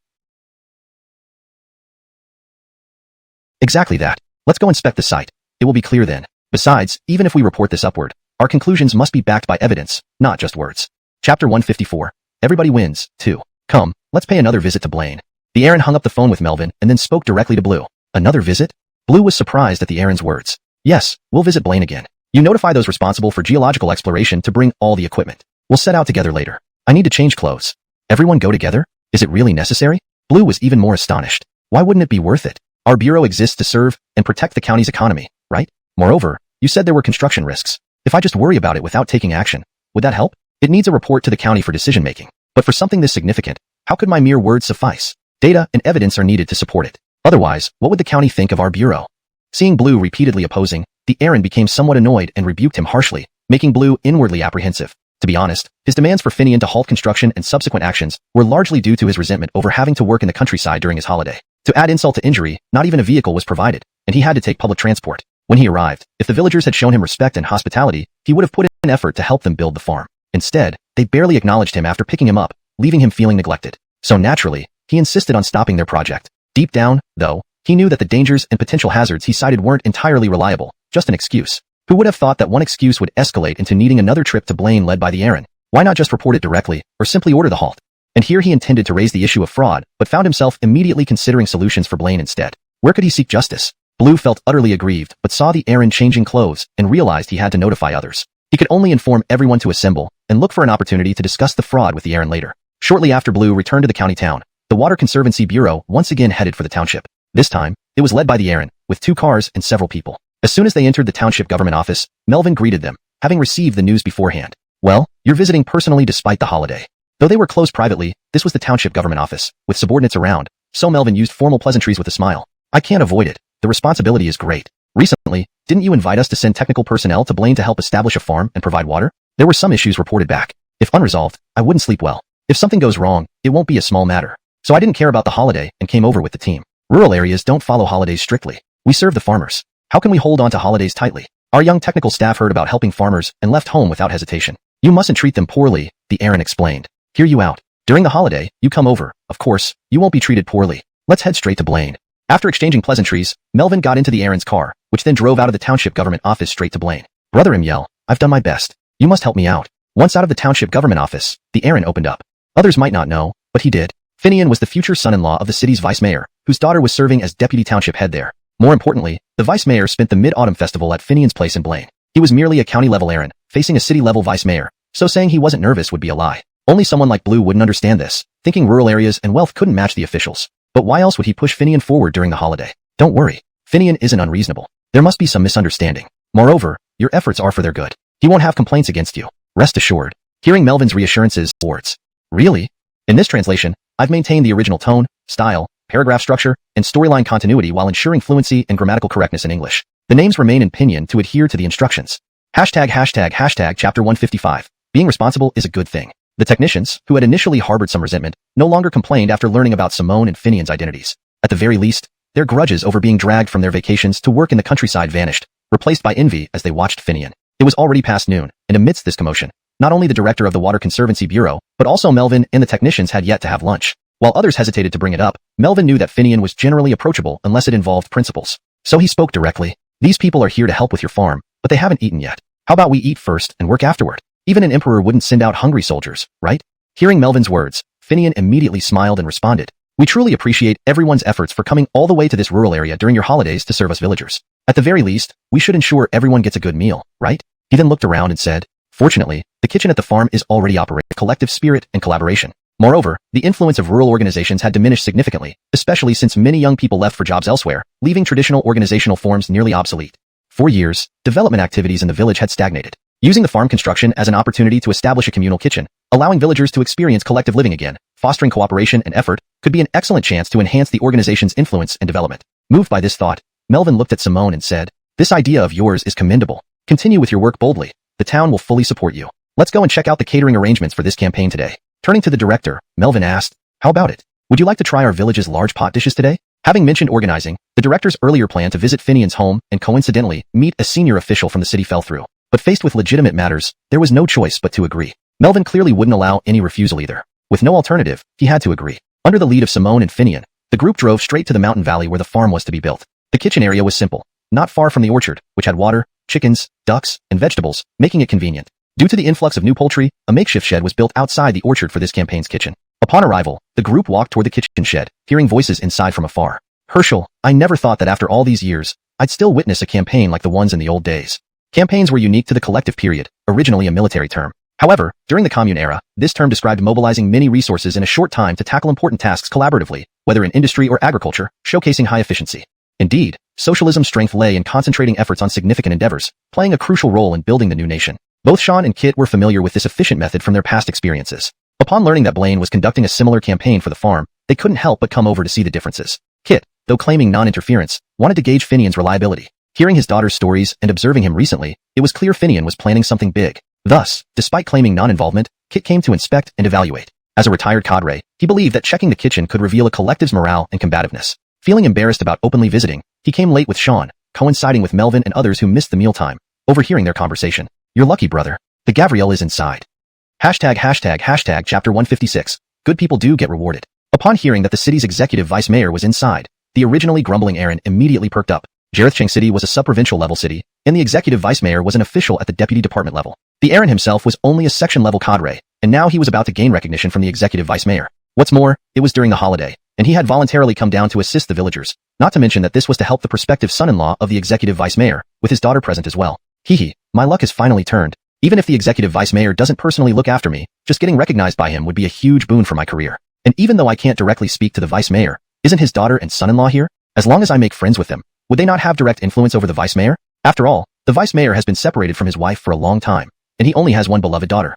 Exactly that. Let's go inspect the site. It will be clear then. Besides, even if we report this upward, our conclusions must be backed by evidence, not just words. Chapter 154. Everybody wins, 2. Come, let's pay another visit to Blaine. The Aaron hung up the phone with Melvin and then spoke directly to Blue. Another visit? Blue was surprised at the Aaron's words. Yes, we'll visit Blaine again. You notify those responsible for geological exploration to bring all the equipment. We'll set out together later. I need to change clothes. Everyone go together? Is it really necessary? Blue was even more astonished. Why wouldn't it be worth it? Our bureau exists to serve and protect the county's economy, right? Moreover, you said there were construction risks. If I just worry about it without taking action, would that help? It needs a report to the county for decision-making. But for something this significant, how could my mere words suffice? Data and evidence are needed to support it. Otherwise, what would the county think of our bureau? Seeing Blue repeatedly opposing, the Aaron became somewhat annoyed and rebuked him harshly, making Blue inwardly apprehensive. To be honest, his demands for Finian to halt construction and subsequent actions were largely due to his resentment over having to work in the countryside during his holiday. To add insult to injury, not even a vehicle was provided, and he had to take public transport. When he arrived, if the villagers had shown him respect and hospitality, he would have put in an effort to help them build the farm. Instead, they barely acknowledged him after picking him up, leaving him feeling neglected. So naturally, he insisted on stopping their project. Deep down, though, he knew that the dangers and potential hazards he cited weren't entirely reliable, just an excuse. Who would have thought that one excuse would escalate into needing another trip to Blaine led by the Aaron? Why not just report it directly, or simply order the halt? And here he intended to raise the issue of fraud, but found himself immediately considering solutions for Blaine instead. Where could he seek justice? Blue felt utterly aggrieved, but saw the Aaron changing clothes and realized he had to notify others. He could only inform everyone to assemble and look for an opportunity to discuss the fraud with the Aaron later. Shortly after Blue returned to the county town, the Water Conservancy Bureau once again headed for the township. This time, it was led by the Aaron, with 2 cars and several people. As soon as they entered the township government office, Melvin greeted them, having received the news beforehand. Well, you're visiting personally despite the holiday. Though they were closed privately, this was the township government office, with subordinates around, so Melvin used formal pleasantries with a smile. I can't avoid it. The responsibility is great. Recently, didn't you invite us to send technical personnel to Blaine to help establish a farm and provide water? There were some issues reported back. If unresolved, I wouldn't sleep well. If something goes wrong, it won't be a small matter. So I didn't care about the holiday and came over with the team. Rural areas don't follow holidays strictly. We serve the farmers. How can we hold on to holidays tightly? Our young technical staff heard about helping farmers and left home without hesitation. You mustn't treat them poorly, the Aaron explained. Hear you out. During the holiday, you come over. Of course, you won't be treated poorly. Let's head straight to Blaine. After exchanging pleasantries, Melvin got into the Aaron's car, which then drove out of the township government office straight to Blaine. Brother Imyel, I've done my best. You must help me out. Once out of the township government office, the Aaron opened up. Others might not know, but he did. Finian was the future son-in-law of the city's vice mayor, whose daughter was serving as deputy township head there. More importantly, the vice mayor spent the mid-autumn festival at Finian's place in Blaine. He was merely a county-level Aaron, facing a city-level vice mayor, so saying he wasn't nervous would be a lie. Only someone like Blue wouldn't understand this, thinking rural areas and wealth couldn't match the officials. But why else would he push Finian forward during the holiday? Don't worry, Finian isn't unreasonable. There must be some misunderstanding. Moreover, your efforts are for their good. He won't have complaints against you. Rest assured. Hearing Melvin's reassurances, words. Really? In this translation, I've maintained the original tone, style, paragraph structure, and storyline continuity while ensuring fluency and grammatical correctness in English. The names remain in pinyin to adhere to the instructions. Hashtag chapter 155. Being responsible is a good thing. The technicians, who had initially harbored some resentment, no longer complained after learning about Simone and Finian's identities. At the very least, their grudges over being dragged from their vacations to work in the countryside vanished, replaced by envy as they watched Finian. It was already past noon, and amidst this commotion, not only the director of the Water Conservancy Bureau, but also Melvin and the technicians had yet to have lunch. While others hesitated to bring it up, Melvin knew that Finian was generally approachable unless it involved principles. So he spoke directly. These people are here to help with your farm, but they haven't eaten yet. How about we eat first and work afterward? Even an emperor wouldn't send out hungry soldiers, right? Hearing Melvin's words, Finian immediately smiled and responded. We truly appreciate everyone's efforts for coming all the way to this rural area during your holidays to serve us villagers. At the very least, we should ensure everyone gets a good meal, right? He then looked around and said, fortunately, the kitchen at the farm is already operating with collective spirit and collaboration. Moreover, the influence of rural organizations had diminished significantly, especially since many young people left for jobs elsewhere, leaving traditional organizational forms nearly obsolete. For years, development activities in the village had stagnated. Using the farm construction as an opportunity to establish a communal kitchen, allowing villagers to experience collective living again, fostering cooperation and effort, could be an excellent chance to enhance the organization's influence and development. Moved by this thought, Melvin looked at Simone and said, this idea of yours is commendable. Continue with your work boldly. The town will fully support you. Let's go and check out the catering arrangements for this campaign today. Turning to the director, Melvin asked, how about it? Would you like to try our village's large pot dishes today? Having mentioned organizing, the director's earlier plan to visit Finian's home and coincidentally meet a senior official from the city fell through. But faced with legitimate matters, there was no choice but to agree. Melvin clearly wouldn't allow any refusal either. With no alternative, he had to agree. Under the lead of Simone and Finian, the group drove straight to the mountain valley where the farm was to be built. The kitchen area was simple, not far from the orchard, which had water, chickens, ducks, and vegetables, making it convenient. Due to the influx of new poultry, a makeshift shed was built outside the orchard for this campaign's kitchen. Upon arrival, the group walked toward the kitchen shed, hearing voices inside from afar. Herschel, I never thought that after all these years, I'd still witness a campaign like the ones in the old days. Campaigns were unique to the collective period, originally a military term. However, during the commune era, this term described mobilizing many resources in a short time to tackle important tasks collaboratively, whether in industry or agriculture, showcasing high efficiency. Indeed, socialism's strength lay in concentrating efforts on significant endeavors, playing a crucial role in building the new nation. Both Sean and Kit were familiar with this efficient method from their past experiences. Upon learning that Blaine was conducting a similar campaign for the farm, they couldn't help but come over to see the differences. Kit, though claiming non-interference, wanted to gauge Finian's reliability. Hearing his daughter's stories and observing him recently, it was clear Finian was planning something big. Thus, despite claiming non-involvement, Kit came to inspect and evaluate. As a retired cadre, he believed that checking the kitchen could reveal a collective's morale and combativeness. Feeling embarrassed about openly visiting, he came late with Sean, coinciding with Melvin and others who missed the mealtime. Overhearing their conversation, you're lucky, brother. The Gavriel is inside. Hashtag chapter 156. Good people do get rewarded. Upon hearing that the city's executive vice mayor was inside, the originally grumbling Aaron immediately perked up. Jarethchang City was a sub-provincial level city, and the executive vice mayor was an official at the deputy department level. The Aaron himself was only a section-level cadre, and now he was about to gain recognition from the executive vice mayor. What's more, it was during the holiday, and he had voluntarily come down to assist the villagers, not to mention that this was to help the prospective son-in-law of the executive vice mayor, with his daughter present as well. Hee, my luck has finally turned. Even if the executive vice mayor doesn't personally look after me, just getting recognized by him would be a huge boon for my career. And even though I can't directly speak to the vice mayor, isn't his daughter and son-in-law here? As long as I make friends with them, would they not have direct influence over the vice mayor? After all, the vice mayor has been separated from his wife for a long time, and he only has one beloved daughter.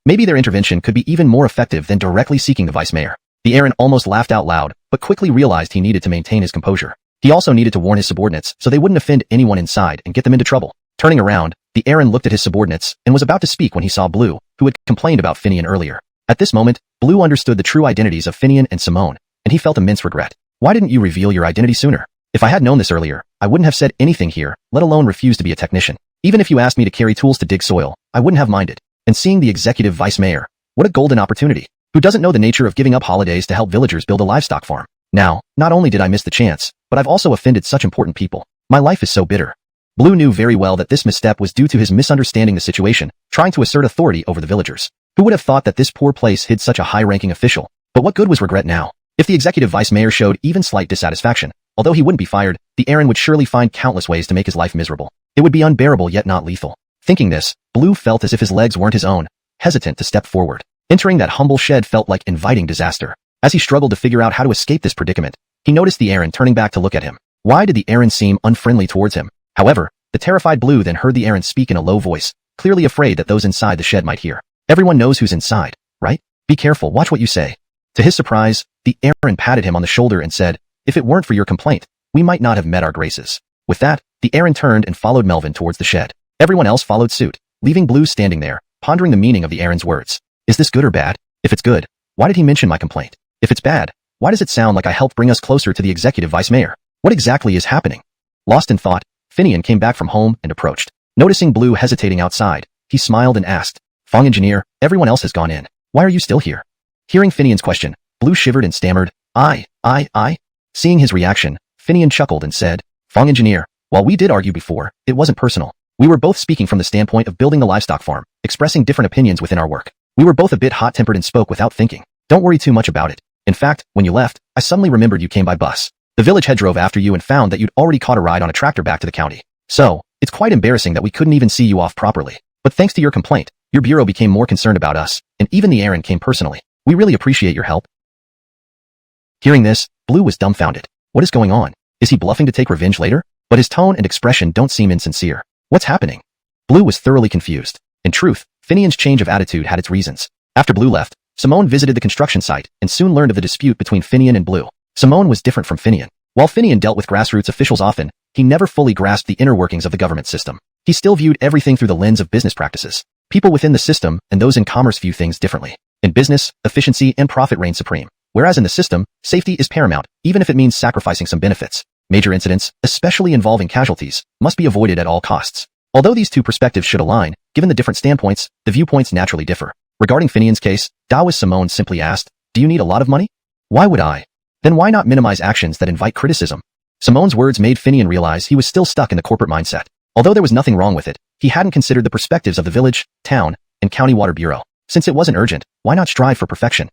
Maybe their intervention could be even more effective than directly seeking the vice mayor. The Aaron almost laughed out loud, but quickly realized he needed to maintain his composure. He also needed to warn his subordinates so they wouldn't offend anyone inside and get them into trouble. Turning around, the Aaron looked at his subordinates and was about to speak when he saw Blue, who had complained about Finian earlier. At this moment, Blue understood the true identities of Finian and Simone, and he felt immense regret. Why didn't you reveal your identity sooner? If I had known this earlier, I wouldn't have said anything here, let alone refuse to be a technician. Even if you asked me to carry tools to dig soil, I wouldn't have minded. And seeing the executive vice mayor, what a golden opportunity. Who doesn't know the nature of giving up holidays to help villagers build a livestock farm? Now, not only did I miss the chance, but I've also offended such important people. My life is so bitter. Blue knew very well that this misstep was due to his misunderstanding the situation, trying to assert authority over the villagers. Who would have thought that this poor place hid such a high-ranking official? But what good was regret now? If the executive vice mayor showed even slight dissatisfaction, although he wouldn't be fired, the Aaron would surely find countless ways to make his life miserable. It would be unbearable yet not lethal. Thinking this, Blue felt as if his legs weren't his own, hesitant to step forward. Entering that humble shed felt like inviting disaster. As he struggled to figure out how to escape this predicament, he noticed the Aaron turning back to look at him. Why did the Aaron seem unfriendly towards him? However, the terrified Blue then heard the Aaron speak in a low voice, clearly afraid that those inside the shed might hear. Everyone knows who's inside, right? Be careful, watch what you say. To his surprise, the Aaron patted him on the shoulder and said, if it weren't for your complaint, we might not have met our graces. With that, The Aaron turned and followed Melvin towards the shed. Everyone else followed suit, leaving Blue standing there, pondering the meaning of the Aaron's words. Is this good or bad? If it's good, why did he mention my complaint? If it's bad, why does it sound like I helped bring us closer to the executive vice mayor? What exactly is happening? Lost in thought, Finian came back from home and approached. Noticing Blue hesitating outside, he smiled and asked, Fong engineer, everyone else has gone in. Why are you still here? Hearing Finian's question, Blue shivered and stammered, I. Seeing his reaction, Finian chuckled and said, Fong engineer, while we did argue before, it wasn't personal. We were both speaking from the standpoint of building the livestock farm, expressing different opinions within our work. We were both a bit hot-tempered and spoke without thinking. Don't worry too much about it. In fact, when you left, I suddenly remembered you came by bus. The village head drove after you and found that you'd already caught a ride on a tractor back to the county. So, it's quite embarrassing that we couldn't even see you off properly. But thanks to your complaint, your bureau became more concerned about us, and even the Aaron came personally. We really appreciate your help. Hearing this, Blue was dumbfounded. What is going on? Is he bluffing to take revenge later? But his tone and expression don't seem insincere. What's happening? Blue was thoroughly confused. In truth, Finian's change of attitude had its reasons. After Blue left, Simone visited the construction site and soon learned of the dispute between Finian and Blue. Simone was different from Finian. While Finian dealt with grassroots officials often, he never fully grasped the inner workings of the government system. He still viewed everything through the lens of business practices. People within the system and those in commerce view things differently. In business, efficiency and profit reign supreme. Whereas in the system, safety is paramount, even if it means sacrificing some benefits. Major incidents, especially involving casualties, must be avoided at all costs. Although these two perspectives should align, given the different standpoints, the viewpoints naturally differ. Regarding Finian's case, Taoist Simone simply asked, Do you need a lot of money? Why would I? Then why not minimize actions that invite criticism? Simone's words made Finian realize he was still stuck in the corporate mindset. Although there was nothing wrong with it, he hadn't considered the perspectives of the village, town, and county water bureau. Since it wasn't urgent, why not strive for perfection?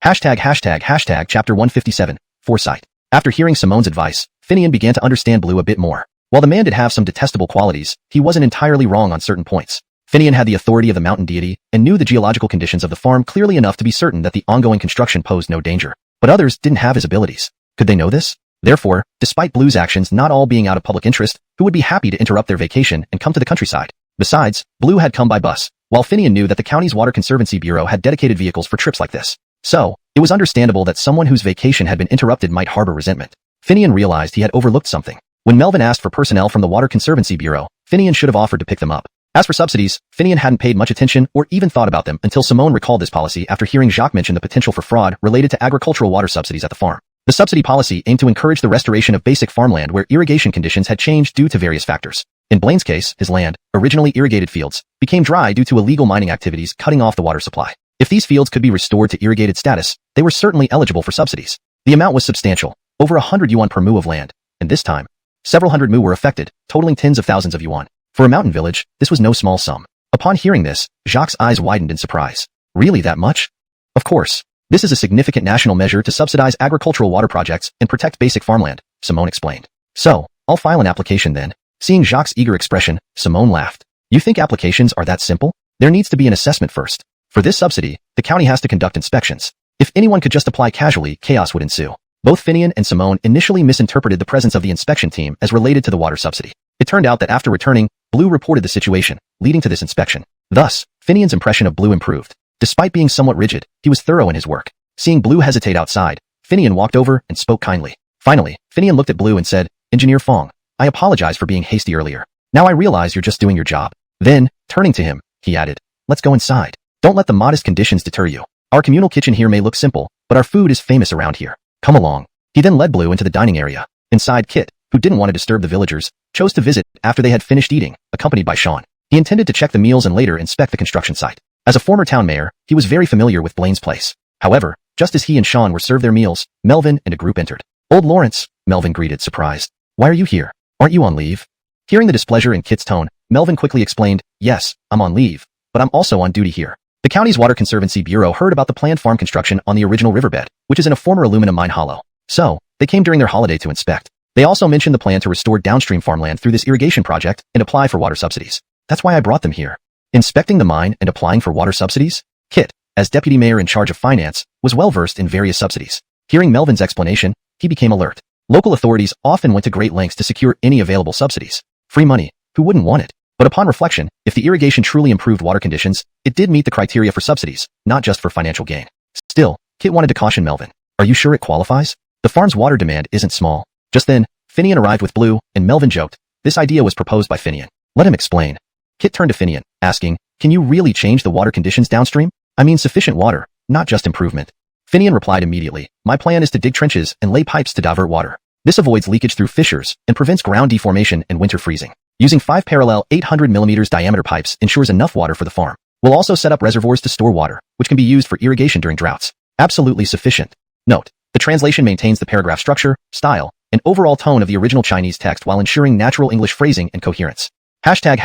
Hashtag chapter 157, Foresight. After hearing Simone's advice, Finian began to understand Blue a bit more. While the man did have some detestable qualities, he wasn't entirely wrong on certain points. Finian had the authority of the mountain deity and knew the geological conditions of the farm clearly enough to be certain that the ongoing construction posed no danger. But others didn't have his abilities. Could they know this? Therefore, despite Blue's actions not all being out of public interest, who would be happy to interrupt their vacation and come to the countryside? Besides, Blue had come by bus, while Finian knew that the county's Water Conservancy Bureau had dedicated vehicles for trips like this. So, it was understandable that someone whose vacation had been interrupted might harbor resentment. Finian realized he had overlooked something. When Melvin asked for personnel from the Water Conservancy Bureau, Finian should have offered to pick them up. As for subsidies, Finian hadn't paid much attention or even thought about them until Simone recalled this policy after hearing Jacques mention the potential for fraud related to agricultural water subsidies at the farm. The subsidy policy aimed to encourage the restoration of basic farmland where irrigation conditions had changed due to various factors. In Blaine's case, his land, originally irrigated fields, became dry due to illegal mining activities cutting off the water supply. If these fields could be restored to irrigated status, they were certainly eligible for subsidies. The amount was substantial, over 100 yuan per mu of land, and this time, several hundred mu were affected, totaling tens of thousands of yuan. For a mountain village, this was no small sum. Upon hearing this, Jacques' eyes widened in surprise. Really that much? Of course. This is a significant national measure to subsidize agricultural water projects and protect basic farmland, Simone explained. So, I'll file an application then. Seeing Jacques' eager expression, Simone laughed. You think applications are that simple? There needs to be an assessment first. For this subsidy, the county has to conduct inspections. If anyone could just apply casually, chaos would ensue. Both Finian and Simone initially misinterpreted the presence of the inspection team as related to the water subsidy. It turned out that after returning, Blue reported the situation, leading to this inspection. Thus, Finian's impression of Blue improved. Despite being somewhat rigid, he was thorough in his work. Seeing Blue hesitate outside, Finian walked over and spoke kindly. Finally, Finian looked at Blue and said, Engineer Fong, I apologize for being hasty earlier. Now I realize you're just doing your job. Then, turning to him, he added, Let's go inside. Don't let the modest conditions deter you. Our communal kitchen here may look simple, but our food is famous around here. Come along. He then led Blue into the dining area. Inside, Kit, who didn't want to disturb the villagers, chose to visit after they had finished eating, accompanied by Sean. He intended to check the meals and later inspect the construction site. As a former town mayor, he was very familiar with Blaine's place. However, just as he and Sean were served their meals, Melvin and a group entered. Old Lawrence, Melvin greeted, surprised. Why are you here? Aren't you on leave? Hearing the displeasure in Kit's tone, Melvin quickly explained, Yes, I'm on leave, but I'm also on duty here. The county's Water Conservancy Bureau heard about the planned farm construction on the original riverbed, which is in a former aluminum mine hollow. So, they came during their holiday to inspect. They also mentioned the plan to restore downstream farmland through this irrigation project and apply for water subsidies. That's why I brought them here. Inspecting the mine and applying for water subsidies? Kit, as deputy mayor in charge of finance, was well versed in various subsidies. Hearing Melvin's explanation, he became alert. Local authorities often went to great lengths to secure any available subsidies. Free money, who wouldn't want it? But upon reflection, if the irrigation truly improved water conditions, it did meet the criteria for subsidies, not just for financial gain. Still, Kit wanted to caution Melvin. Are you sure it qualifies? The farm's water demand isn't small. Just then, Finian arrived with Blue, and Melvin joked, This idea was proposed by Finian. Let him explain. Kit turned to Finian, asking, can you really change the water conditions downstream? I mean sufficient water, not just improvement. Finian replied immediately, my plan is to dig trenches and lay pipes to divert water. This avoids leakage through fissures and prevents ground deformation and winter freezing. Using 5 parallel 800 mm diameter pipes ensures enough water for the farm. We'll also set up reservoirs to store water, which can be used for irrigation during droughts. Absolutely sufficient. Note, the translation maintains the paragraph structure, style, and overall tone of the original Chinese text while ensuring natural English phrasing and coherence. Hashtag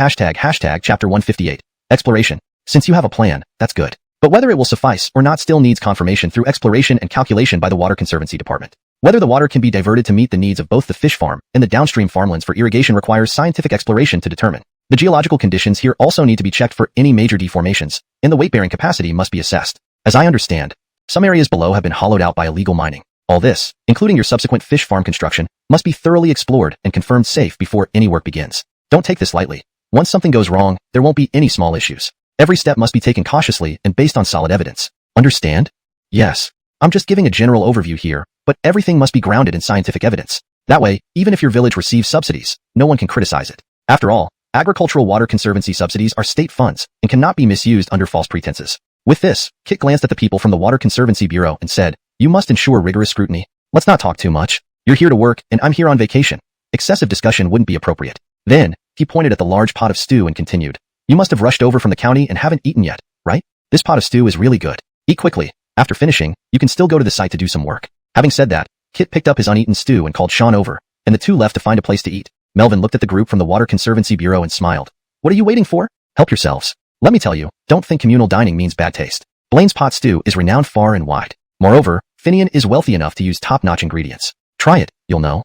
chapter 158. Exploration. Since you have a plan, that's good. But whether it will suffice or not still needs confirmation through exploration and calculation by the Water Conservancy Department. Whether the water can be diverted to meet the needs of both the fish farm and the downstream farmlands for irrigation requires scientific exploration to determine. The geological conditions here also need to be checked for any major deformations, and the weight-bearing capacity must be assessed. As I understand, some areas below have been hollowed out by illegal mining. All this, including your subsequent fish farm construction, must be thoroughly explored and confirmed safe before any work begins. Don't take this lightly. Once something goes wrong, there won't be any small issues. Every step must be taken cautiously and based on solid evidence. Understand? Yes. I'm just giving a general overview here, but everything must be grounded in scientific evidence. That way, even if your village receives subsidies, no one can criticize it. After all, agricultural water conservancy subsidies are state funds and cannot be misused under false pretenses. With this, Kit glanced at the people from the Water Conservancy Bureau and said, you must ensure rigorous scrutiny. Let's not talk too much. You're here to work, and I'm here on vacation. Excessive discussion wouldn't be appropriate. Then, he pointed at the large pot of stew and continued, you must have rushed over from the county and haven't eaten yet, right? This pot of stew is really good. Eat quickly. After finishing, you can still go to the site to do some work. Having said that, Kit picked up his uneaten stew and called Sean over, and the two left to find a place to eat. Melvin looked at the group from the Water Conservancy Bureau and smiled. What are you waiting for? Help yourselves. Let me tell you, don't think communal dining means bad taste. Blaine's pot stew is renowned far and wide. Moreover, Finian is wealthy enough to use top-notch ingredients. Try it, you'll know.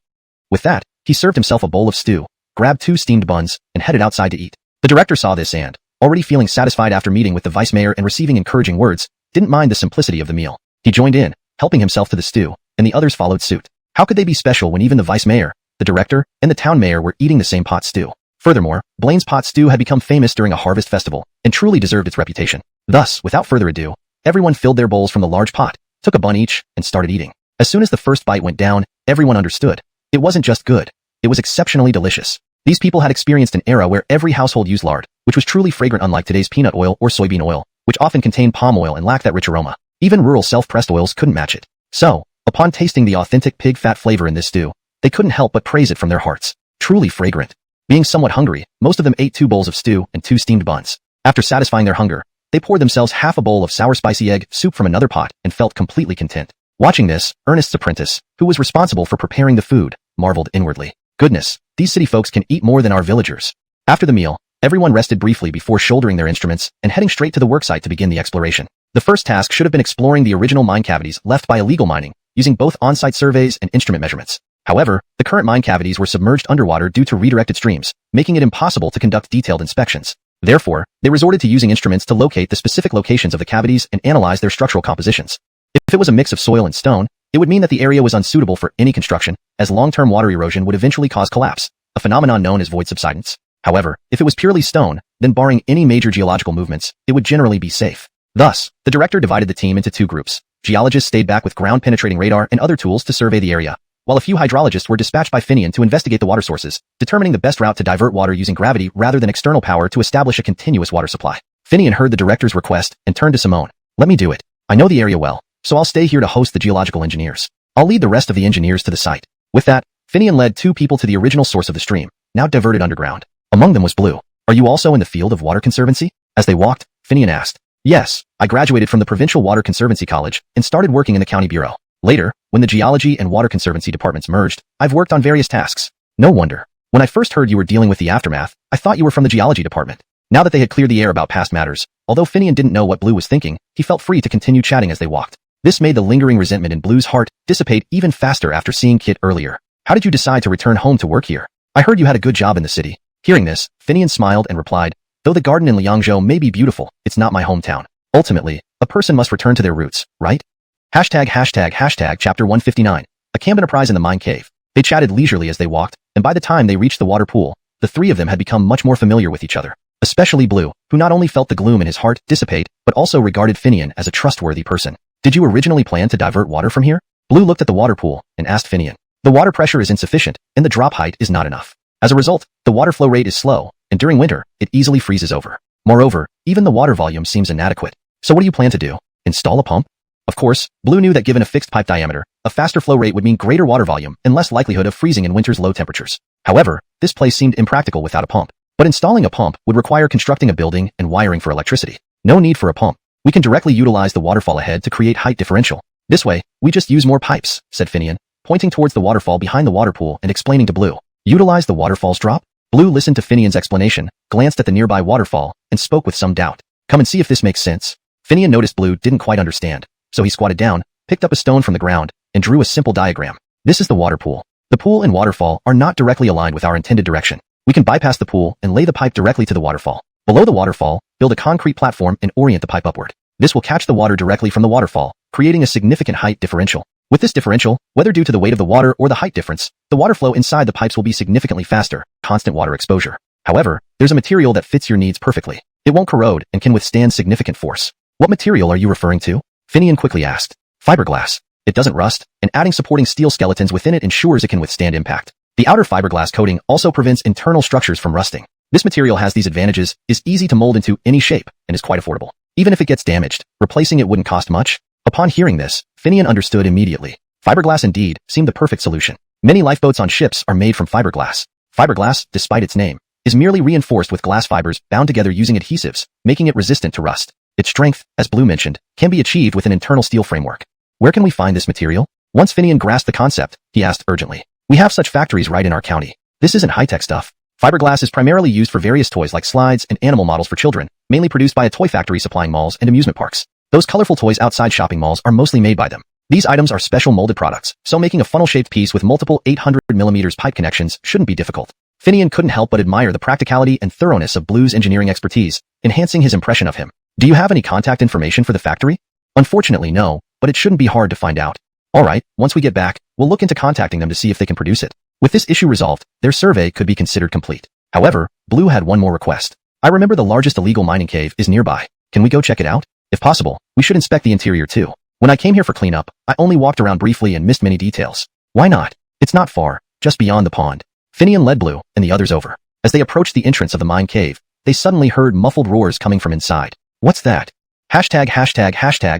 With that, he served himself a bowl of stew, grabbed 2 steamed buns, and headed outside to eat. The director saw this and, already feeling satisfied after meeting with the vice mayor and receiving encouraging words, didn't mind the simplicity of the meal. He joined in, helping himself to the stew, and the others followed suit. How could they be special when even the vice mayor, the director, and the town mayor were eating the same pot stew? Furthermore, Blaine's pot stew had become famous during a harvest festival, and truly deserved its reputation. Thus, without further ado, everyone filled their bowls from the large pot, took a bun each, and started eating. As soon as the first bite went down, everyone understood. It wasn't just good. It was exceptionally delicious. These people had experienced an era where every household used lard, which was truly fragrant unlike today's peanut oil or soybean oil, which often contained palm oil and lacked that rich aroma. Even rural self-pressed oils couldn't match it. So, upon tasting the authentic pig fat flavor in this stew, they couldn't help but praise it from their hearts. Truly fragrant. Being somewhat hungry, most of them ate 2 bowls of stew and 2 steamed buns. After satisfying their hunger, they poured themselves half a bowl of sour spicy egg soup from another pot and felt completely content. Watching this, Ernest's apprentice, who was responsible for preparing the food, marveled inwardly. Goodness, these city folks can eat more than our villagers. After the meal, everyone rested briefly before shouldering their instruments and heading straight to the worksite to begin the exploration. The first task should have been exploring the original mine cavities left by illegal mining, using both on-site surveys and instrument measurements. However, the current mine cavities were submerged underwater due to redirected streams, making it impossible to conduct detailed inspections. Therefore, they resorted to using instruments to locate the specific locations of the cavities and analyze their structural compositions. If it was a mix of soil and stone, it would mean that the area was unsuitable for any construction, as long-term water erosion would eventually cause collapse, a phenomenon known as void subsidence. However, if it was purely stone, then barring any major geological movements, it would generally be safe. Thus, the director divided the team into 2 groups. Geologists stayed back with ground-penetrating radar and other tools to survey the area, while a few hydrologists were dispatched by Finian to investigate the water sources, determining the best route to divert water using gravity rather than external power to establish a continuous water supply. Finian heard the director's request and turned to Simone. Let me do it. I know the area well, so I'll stay here to host the geological engineers. I'll lead the rest of the engineers to the site. With that, Finian led 2 people to the original source of the stream, now diverted underground. Among them was Blue. Are you also in the field of water conservancy? As they walked, Finian asked. Yes, I graduated from the Provincial Water Conservancy College and started working in the county bureau. Later, when the Geology and Water Conservancy departments merged, I've worked on various tasks. No wonder. When I first heard you were dealing with the aftermath, I thought you were from the Geology department. Now that they had cleared the air about past matters, although Finian didn't know what Blue was thinking, he felt free to continue chatting as they walked. This made the lingering resentment in Blue's heart dissipate even faster after seeing Kit earlier. How did you decide to return home to work here? I heard you had a good job in the city. Hearing this, Finian smiled and replied, though the garden in Liangzhou may be beautiful, it's not my hometown. Ultimately, a person must return to their roots, right? Hashtag chapter 159. A camp enterprise in the mine cave. They chatted leisurely as they walked, and by the time they reached the water pool, the 3 of them had become much more familiar with each other. Especially Blue, who not only felt the gloom in his heart dissipate, but also regarded Finian as a trustworthy person. Did you originally plan to divert water from here? Blue looked at the water pool and asked Finian. The water pressure is insufficient, and the drop height is not enough. As a result, the water flow rate is slow, and during winter, it easily freezes over. Moreover, even the water volume seems inadequate. So what do you plan to do? Install a pump? Of course, Blue knew that given a fixed pipe diameter, a faster flow rate would mean greater water volume and less likelihood of freezing in winter's low temperatures. However, this place seemed impractical without a pump. But installing a pump would require constructing a building and wiring for electricity. No need for a pump. We can directly utilize the waterfall ahead to create height differential. This way, we just use more pipes, said Finian, pointing towards the waterfall behind the water pool and explaining to Blue. Utilize the waterfall's drop? Blue listened to Finian's explanation, glanced at the nearby waterfall, and spoke with some doubt. Come and see if this makes sense. Finian noticed Blue didn't quite understand, so he squatted down, picked up a stone from the ground, and drew a simple diagram. This is the water pool. The pool and waterfall are not directly aligned with our intended direction. We can bypass the pool and lay the pipe directly to the waterfall. Below the waterfall, build a concrete platform and orient the pipe upward. This will catch the water directly from the waterfall, creating a significant height differential. With this differential, whether due to the weight of the water or the height difference, the water flow inside the pipes will be significantly faster, constant water exposure. However, there's a material that fits your needs perfectly. It won't corrode and can withstand significant force. What material are you referring to? Finian quickly asked. Fiberglass. It doesn't rust, and adding supporting steel skeletons within it ensures it can withstand impact. The outer fiberglass coating also prevents internal structures from rusting. This material has these advantages, is easy to mold into any shape, and is quite affordable. Even if it gets damaged, replacing it wouldn't cost much. Upon hearing this, Finian understood immediately. Fiberglass indeed seemed the perfect solution. Many lifeboats on ships are made from fiberglass. Fiberglass, despite its name, is merely reinforced with glass fibers bound together using adhesives, making it resistant to rust. Its strength, as Blue mentioned, can be achieved with an internal steel framework. Where can we find this material? Once Finian grasped the concept, he asked urgently. We have such factories right in our county. This isn't high-tech stuff. Fiberglass is primarily used for various toys like slides and animal models for children, mainly produced by a toy factory supplying malls and amusement parks. Those colorful toys outside shopping malls are mostly made by them. These items are special molded products, so making a funnel-shaped piece with multiple 800mm pipe connections shouldn't be difficult. Finian couldn't help but admire the practicality and thoroughness of Blue's engineering expertise, enhancing his impression of him. Do you have any contact information for the factory? Unfortunately, no, but it shouldn't be hard to find out. Alright, once we get back, we'll look into contacting them to see if they can produce it. With this issue resolved, their survey could be considered complete. However, Blue had one more request. I remember the largest illegal mining cave is nearby. Can we go check it out? If possible, we should inspect the interior too. When I came here for cleanup, I only walked around briefly and missed many details. Why not? It's not far, just beyond the pond. Finian led Blue and the others over. As they approached the entrance of the mine cave, they suddenly heard muffled roars coming from inside. What's that? Hashtag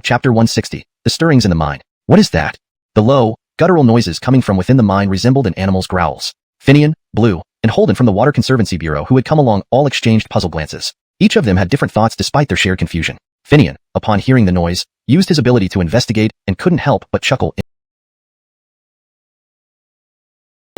chapter 160, the stirrings in the mine. What is that? The low, guttural noises coming from within the mine resembled an animal's growls. Finian, Blue, and Holden from the Water Conservancy Bureau who had come along all exchanged puzzled glances. Each of them had different thoughts despite their shared confusion. Finian, upon hearing the noise, used his ability to investigate and couldn't help but chuckle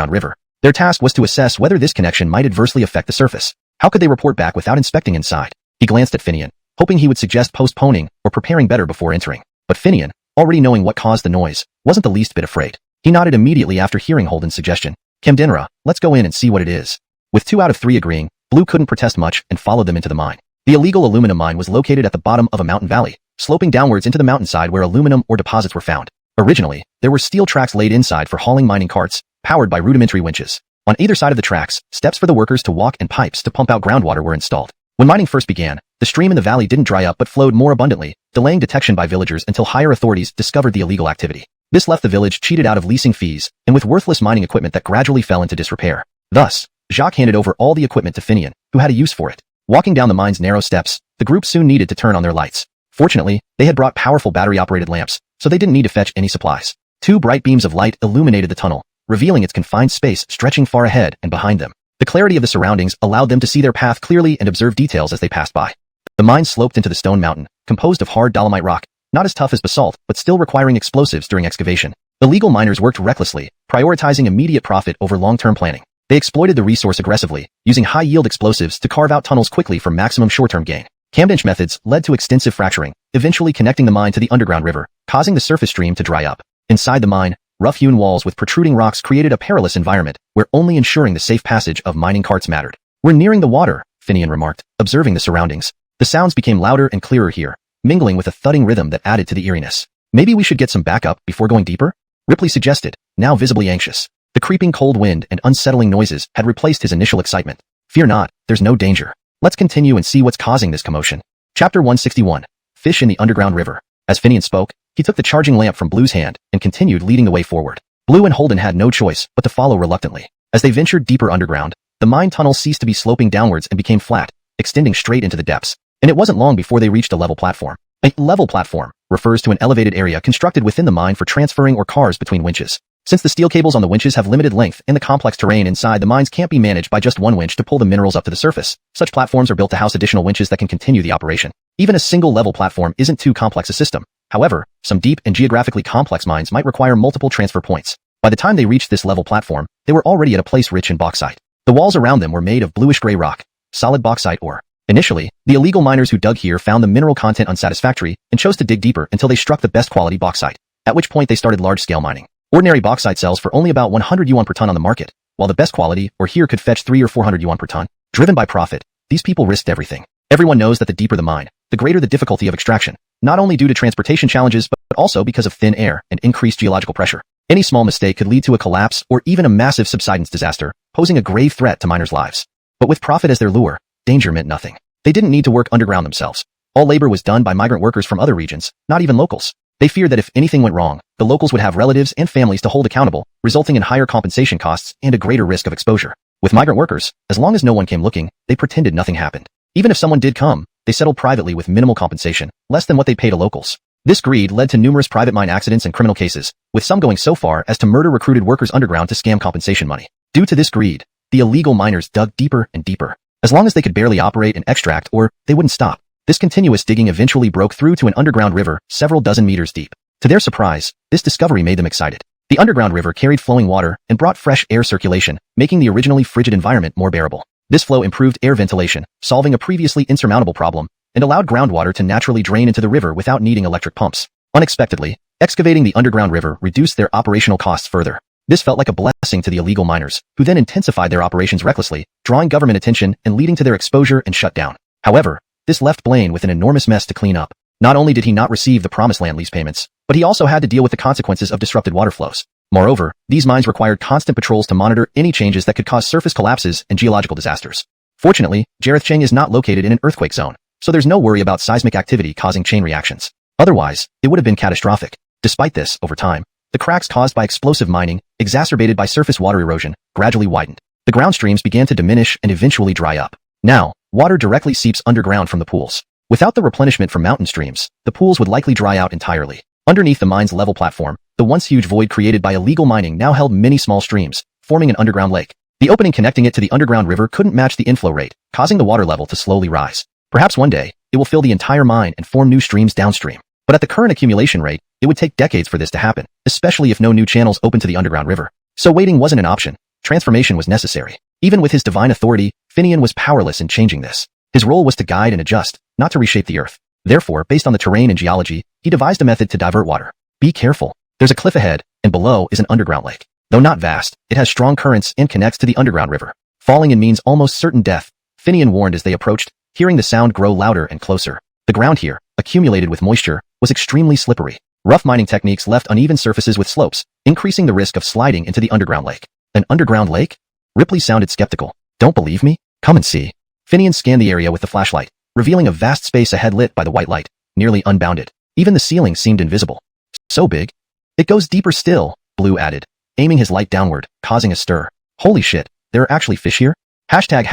on river. Their task was to assess whether this connection might adversely affect the surface. How could they report back without inspecting inside? He glanced at Finian, hoping he would suggest postponing or preparing better before entering. But Finian, already knowing what caused the noise, wasn't the least bit afraid. He nodded immediately after hearing Holden's suggestion. Kamdinra, let's go in and see what it is. With 2 out of 3 agreeing, Blue couldn't protest much and followed them into the mine. The illegal aluminum mine was located at the bottom of a mountain valley, sloping downwards into the mountainside where aluminum ore deposits were found. Originally, there were steel tracks laid inside for hauling mining carts, powered by rudimentary winches. On either side of the tracks, steps for the workers to walk and pipes to pump out groundwater were installed. When mining first began, the stream in the valley didn't dry up but flowed more abundantly, delaying detection by villagers until higher authorities discovered the illegal activity. This left the village cheated out of leasing fees and with worthless mining equipment that gradually fell into disrepair. Thus, Jacques handed over all the equipment to Finian, who had a use for it. Walking down the mine's narrow steps, the group soon needed to turn on their lights. Fortunately, they had brought powerful battery-operated lamps, so they didn't need to fetch any supplies. 2 bright beams of light illuminated the tunnel, revealing its confined space stretching far ahead and behind them. The clarity of the surroundings allowed them to see their path clearly and observe details as they passed by. The mine sloped into the stone mountain, composed of hard dolomite rock, not as tough as basalt, but still requiring explosives during excavation. Illegal miners worked recklessly, prioritizing immediate profit over long-term planning. They exploited the resource aggressively, using high-yield explosives to carve out tunnels quickly for maximum short-term gain. Camdench methods led to extensive fracturing, eventually connecting the mine to the underground river, causing the surface stream to dry up. Inside the mine, rough-hewn walls with protruding rocks created a perilous environment, where only ensuring the safe passage of mining carts mattered. We're nearing the water, Finian remarked, observing the surroundings. The sounds became louder and clearer here, mingling with a thudding rhythm that added to the eeriness. Maybe we should get some backup before going deeper? Ripley suggested, now visibly anxious. The creeping cold wind and unsettling noises had replaced his initial excitement. Fear not, there's no danger. Let's continue and see what's causing this commotion. Chapter 161. Fish in the Underground River. As Finian spoke, he took the charging lamp from Blue's hand and continued leading the way forward. Blue and Holden had no choice but to follow reluctantly. As they ventured deeper underground, the mine tunnel ceased to be sloping downwards and became flat, extending straight into the depths. And it wasn't long before they reached a level platform. A level platform refers to an elevated area constructed within the mine for transferring or cars between winches. Since the steel cables on the winches have limited length and the complex terrain inside the mines can't be managed by just one winch to pull the minerals up to the surface, such platforms are built to house additional winches that can continue the operation. Even a single level platform isn't too complex a system. However, some deep and geographically complex mines might require multiple transfer points. By the time they reached this level platform, they were already at a place rich in bauxite. The walls around them were made of bluish-gray rock, solid bauxite ore. Initially, the illegal miners who dug here found the mineral content unsatisfactory and chose to dig deeper until they struck the best quality bauxite, at which point they started large-scale mining. Ordinary bauxite sells for only about 100 yuan per ton on the market, while the best quality, or here could fetch 300 or 400 yuan per ton. Driven by profit, these people risked everything. Everyone knows that the deeper the mine, the greater the difficulty of extraction, not only due to transportation challenges but also because of thin air and increased geological pressure. Any small mistake could lead to a collapse or even a massive subsidence disaster, posing a grave threat to miners' lives. But with profit as their lure, danger meant nothing. They didn't need to work underground themselves. All labor was done by migrant workers from other regions, not even locals. They feared that if anything went wrong, the locals would have relatives and families to hold accountable, resulting in higher compensation costs and a greater risk of exposure. With migrant workers, as long as no one came looking, they pretended nothing happened. Even if someone did come, they settled privately with minimal compensation, less than what they pay to locals. This greed led to numerous private mine accidents and criminal cases, with some going so far as to murder recruited workers underground to scam compensation money. Due to this greed, the illegal miners dug deeper and deeper. As long as they could barely operate and extract, or they wouldn't stop. This continuous digging eventually broke through to an underground river several dozen meters deep. To their surprise, this discovery made them excited. The underground river carried flowing water and brought fresh air circulation, making the originally frigid environment more bearable. This flow improved air ventilation, solving a previously insurmountable problem, and allowed groundwater to naturally drain into the river without needing electric pumps. Unexpectedly, excavating the underground river reduced their operational costs further. This felt like a blessing to the illegal miners, who then intensified their operations recklessly, drawing government attention and leading to their exposure and shutdown. However, this left Blaine with an enormous mess to clean up. Not only did he not receive the promised land lease payments, but he also had to deal with the consequences of disrupted water flows. Moreover, these mines required constant patrols to monitor any changes that could cause surface collapses and geological disasters. Fortunately, Jarethcheng is not located in an earthquake zone, so there's no worry about seismic activity causing chain reactions. Otherwise, it would have been catastrophic. Despite this, over time, the cracks caused by explosive mining, exacerbated by surface water erosion, gradually widened. The ground streams began to diminish and eventually dry up. Now, water directly seeps underground from the pools. Without the replenishment from mountain streams, the pools would likely dry out entirely. Underneath the mine's level platform, the once huge void created by illegal mining now held many small streams, forming an underground lake. The opening connecting it to the underground river couldn't match the inflow rate, causing the water level to slowly rise. Perhaps one day, it will fill the entire mine and form new streams downstream. But at the current accumulation rate, it would take decades for this to happen, especially if no new channels open to the underground river. So waiting wasn't an option. Transformation was necessary. Even with his divine authority, Finian was powerless in changing this. His role was to guide and adjust, not to reshape the earth. Therefore, based on the terrain and geology, he devised a method to divert water. Be careful. There's a cliff ahead, and below is an underground lake. Though not vast, it has strong currents and connects to the underground river. Falling in means almost certain death, Finian warned as they approached, hearing the sound grow louder and closer. The ground here, accumulated with moisture, was extremely slippery. Rough mining techniques left uneven surfaces with slopes, increasing the risk of sliding into the underground lake. An underground lake? Ripley sounded skeptical. Don't believe me? Come and see. Finian scanned the area with the flashlight, revealing a vast space ahead lit by the white light, nearly unbounded. Even the ceiling seemed invisible. So big. It goes deeper still, Blue added, aiming his light downward, causing a stir. Holy shit, there are actually fish here? Hashtag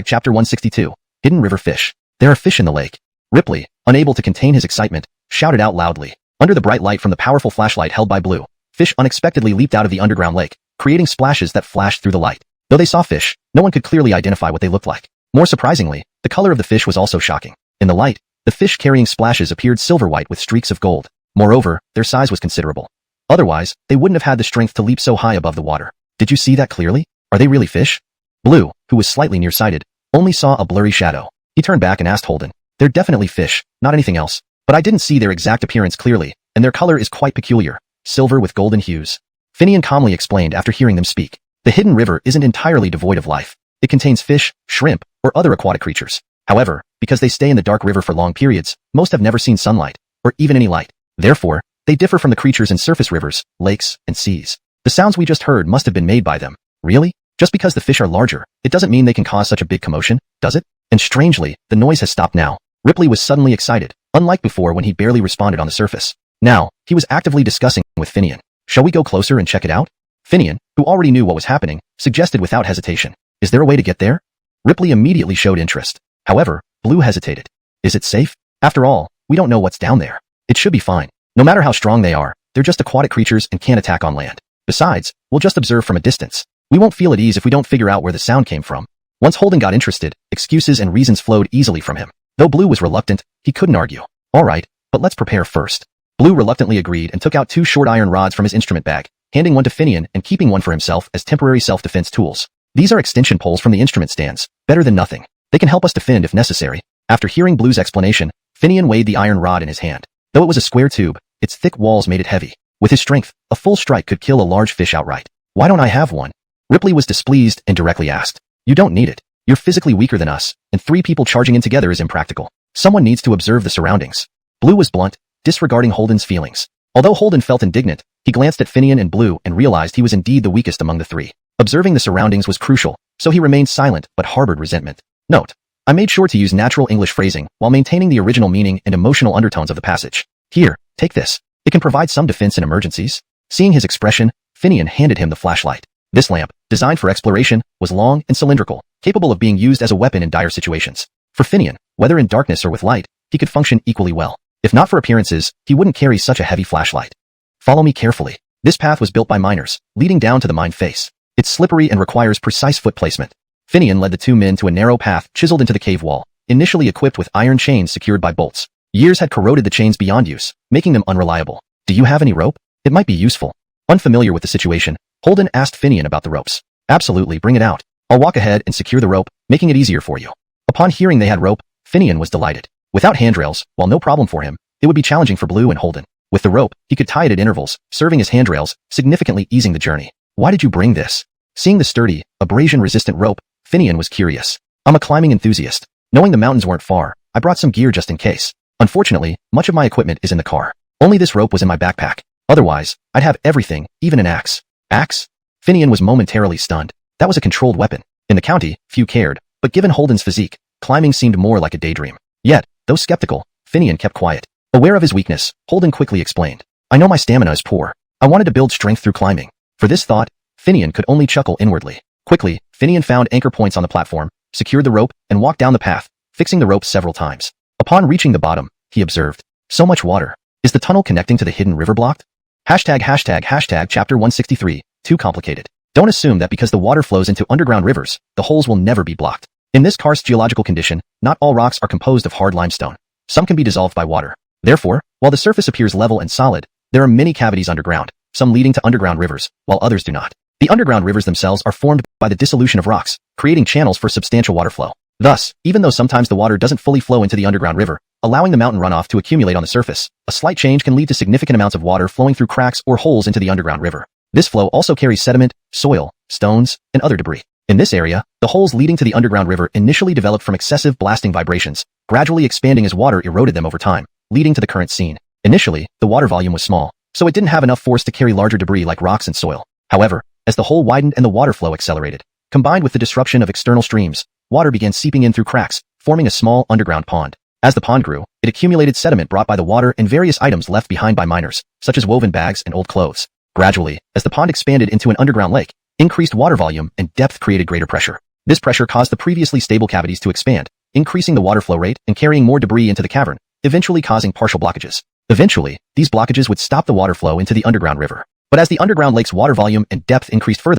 chapter 162. Hidden river fish. There are fish in the lake. Ripley, unable to contain his excitement, shouted out loudly. Under the bright light from the powerful flashlight held by Blue, fish unexpectedly leaped out of the underground lake, creating splashes that flashed through the light. Though they saw fish, no one could clearly identify what they looked like. More surprisingly, the color of the fish was also shocking. In the light, the fish carrying splashes appeared silver-white with streaks of gold. Moreover, their size was considerable. Otherwise, they wouldn't have had the strength to leap so high above the water. Did you see that clearly? Are they really fish? Blue, who was slightly nearsighted, only saw a blurry shadow. He turned back and asked Holden. They're definitely fish, not anything else. But I didn't see their exact appearance clearly, and their color is quite peculiar, silver with golden hues. Finian calmly explained after hearing them speak. The hidden river isn't entirely devoid of life. It contains fish, shrimp, or other aquatic creatures. However, because they stay in the dark river for long periods, most have never seen sunlight, or even any light. Therefore, they differ from the creatures in surface rivers, lakes, and seas. The sounds we just heard must have been made by them. Really? Just because the fish are larger, it doesn't mean they can cause such a big commotion, does it? And strangely, the noise has stopped now. Ripley was suddenly excited, unlike before when he barely responded on the surface. Now, he was actively discussing with Finian. Shall we go closer and check it out? Finian, who already knew what was happening, suggested without hesitation. Is there a way to get there? Ripley immediately showed interest. However, Blue hesitated. Is it safe? After all, we don't know what's down there. It should be fine. No matter how strong they are, they're just aquatic creatures and can't attack on land. Besides, we'll just observe from a distance. We won't feel at ease if we don't figure out where the sound came from. Once Holden got interested, excuses and reasons flowed easily from him. Though Blue was reluctant, he couldn't argue. All right, but let's prepare first. Blue reluctantly agreed and took out 2 short iron rods from his instrument bag, handing one to Finian and keeping one for himself as temporary self-defense tools. These are extension poles from the instrument stands, better than nothing. They can help us defend if necessary. After hearing Blue's explanation, Finian weighed the iron rod in his hand. Though it was a square tube, its thick walls made it heavy. With his strength, a full strike could kill a large fish outright. Why don't I have one? Ripley was displeased and directly asked. You don't need it. You're physically weaker than us, and 3 people charging in together is impractical. Someone needs to observe the surroundings. Blue was blunt, disregarding Holden's feelings. Although Holden felt indignant, he glanced at Finian and Blue and realized he was indeed the weakest among the 3. Observing the surroundings was crucial, so he remained silent but harbored resentment. Note: I made sure to use natural English phrasing while maintaining the original meaning and emotional undertones of the passage. Here, take this. It can provide some defense in emergencies. Seeing his expression, Finian handed him the flashlight. This lamp, designed for exploration, was long and cylindrical, capable of being used as a weapon in dire situations. For Finian, whether in darkness or with light, he could function equally well. If not for appearances, he wouldn't carry such a heavy flashlight. Follow me carefully. This path was built by miners, leading down to the mine face. It's slippery and requires precise foot placement. Finian led the 2 men to a narrow path chiseled into the cave wall, initially equipped with iron chains secured by bolts. Years had corroded the chains beyond use, making them unreliable. Do you have any rope? It might be useful. Unfamiliar with the situation, Holden asked Finian about the ropes. Absolutely, bring it out. I'll walk ahead and secure the rope, making it easier for you. Upon hearing they had rope, Finian was delighted. Without handrails, while no problem for him, it would be challenging for Blue and Holden. With the rope, he could tie it at intervals, serving as handrails, significantly easing the journey. Why did you bring this? Seeing the sturdy, abrasion-resistant rope, Finian was curious. I'm a climbing enthusiast. Knowing the mountains weren't far, I brought some gear just in case. Unfortunately, much of my equipment is in the car. Only this rope was in my backpack. Otherwise, I'd have everything, even an axe. Axe? Finian was momentarily stunned. That was a controlled weapon. In the county, few cared, but given Holden's physique, climbing seemed more like a daydream. Yet, though skeptical, Finian kept quiet. Aware of his weakness, Holden quickly explained. I know my stamina is poor. I wanted to build strength through climbing. For this thought, Finian could only chuckle inwardly. Quickly, Finian found anchor points on the platform, secured the rope, and walked down the path, fixing the rope several times. Upon reaching the bottom, he observed. So much water. Is the tunnel connecting to the hidden river blocked? Hashtag chapter 163, too complicated. Don't assume that because the water flows into underground rivers, the holes will never be blocked. In this karst geological condition, not all rocks are composed of hard limestone. Some can be dissolved by water. Therefore, while the surface appears level and solid, there are many cavities underground, some leading to underground rivers, while others do not. The underground rivers themselves are formed by the dissolution of rocks, creating channels for substantial water flow. Thus, even though sometimes the water doesn't fully flow into the underground river, allowing the mountain runoff to accumulate on the surface, a slight change can lead to significant amounts of water flowing through cracks or holes into the underground river. This flow also carries sediment, soil, stones, and other debris. In this area, the holes leading to the underground river initially developed from excessive blasting vibrations, gradually expanding as water eroded them over time, leading to the current scene. Initially, the water volume was small, so it didn't have enough force to carry larger debris like rocks and soil. However, as the hole widened and the water flow accelerated, combined with the disruption of external streams, water began seeping in through cracks, forming a small underground pond. As the pond grew, it accumulated sediment brought by the water and various items left behind by miners, such as woven bags and old clothes. Gradually, as the pond expanded into an underground lake, increased water volume and depth created greater pressure. This pressure caused the previously stable cavities to expand, increasing the water flow rate and carrying more debris into the cavern, eventually causing partial blockages. Eventually, these blockages would stop the water flow into the underground river. But as the underground lake's water volume and depth increased further,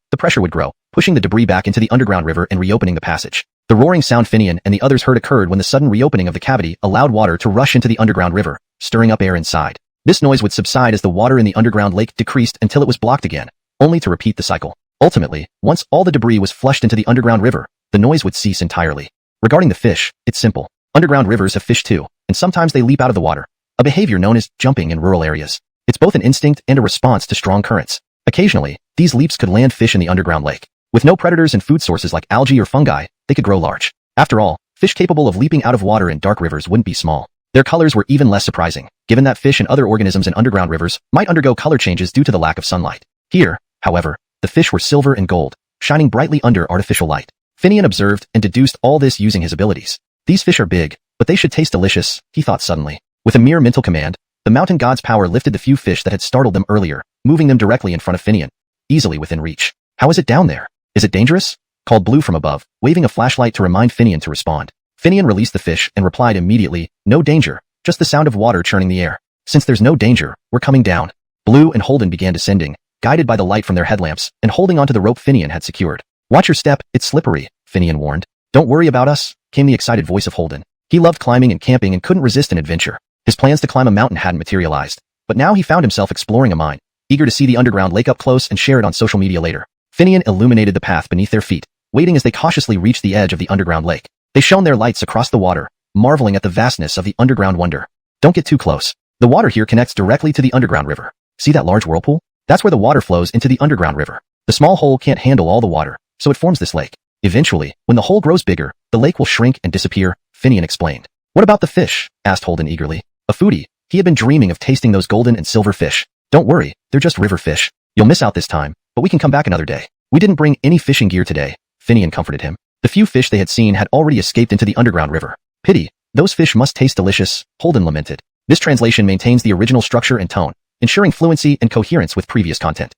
the pressure would grow, pushing the debris back into the underground river and reopening the passage. The roaring sound Finian and the others heard occurred when the sudden reopening of the cavity allowed water to rush into the underground river, stirring up air inside. This noise would subside as the water in the underground lake decreased until it was blocked again, only to repeat the cycle. Ultimately, once all the debris was flushed into the underground river, the noise would cease entirely. Regarding the fish, it's simple. Underground rivers have fish too, and sometimes they leap out of the water, a behavior known as jumping in rural areas. It's both an instinct and a response to strong currents. Occasionally, these leaps could land fish in the underground lake. With no predators and food sources like algae or fungi, they could grow large. After all, fish capable of leaping out of water in dark rivers wouldn't be small. Their colors were even less surprising, given that fish and other organisms in underground rivers might undergo color changes due to the lack of sunlight. Here, however, the fish were silver and gold, shining brightly under artificial light. Finian observed and deduced all this using his abilities. These fish are big, but they should taste delicious, he thought suddenly. With a mere mental command, the mountain god's power lifted the few fish that had startled them earlier, moving them directly in front of Finian, easily within reach. How is it down there? Is it dangerous? Called Blue from above, waving a flashlight to remind Finian to respond. Finian released the fish and replied immediately, no danger, just the sound of water churning the air. Since there's no danger, we're coming down. Blue and Holden began descending, guided by the light from their headlamps, and holding onto the rope Finian had secured. Watch your step, it's slippery, Finian warned. Don't worry about us, came the excited voice of Holden. He loved climbing and camping and couldn't resist an adventure. His plans to climb a mountain hadn't materialized, but now he found himself exploring a mine, eager to see the underground lake up close and share it on social media later. Finian illuminated the path beneath their feet, waiting as they cautiously reached the edge of the underground lake. They shone their lights across the water, marveling at the vastness of the underground wonder. Don't get too close. The water here connects directly to the underground river. See that large whirlpool? That's where the water flows into the underground river. The small hole can't handle all the water, so it forms this lake. Eventually, when the hole grows bigger, the lake will shrink and disappear, Finian explained. What about the fish? Asked Holden eagerly. A foodie, he had been dreaming of tasting those golden and silver fish. Don't worry, they're just river fish. You'll miss out this time, but we can come back another day. We didn't bring any fishing gear today, Finian comforted him. The few fish they had seen had already escaped into the underground river. Pity, those fish must taste delicious, Holden lamented. This translation maintains the original structure and tone, ensuring fluency and coherence with previous content.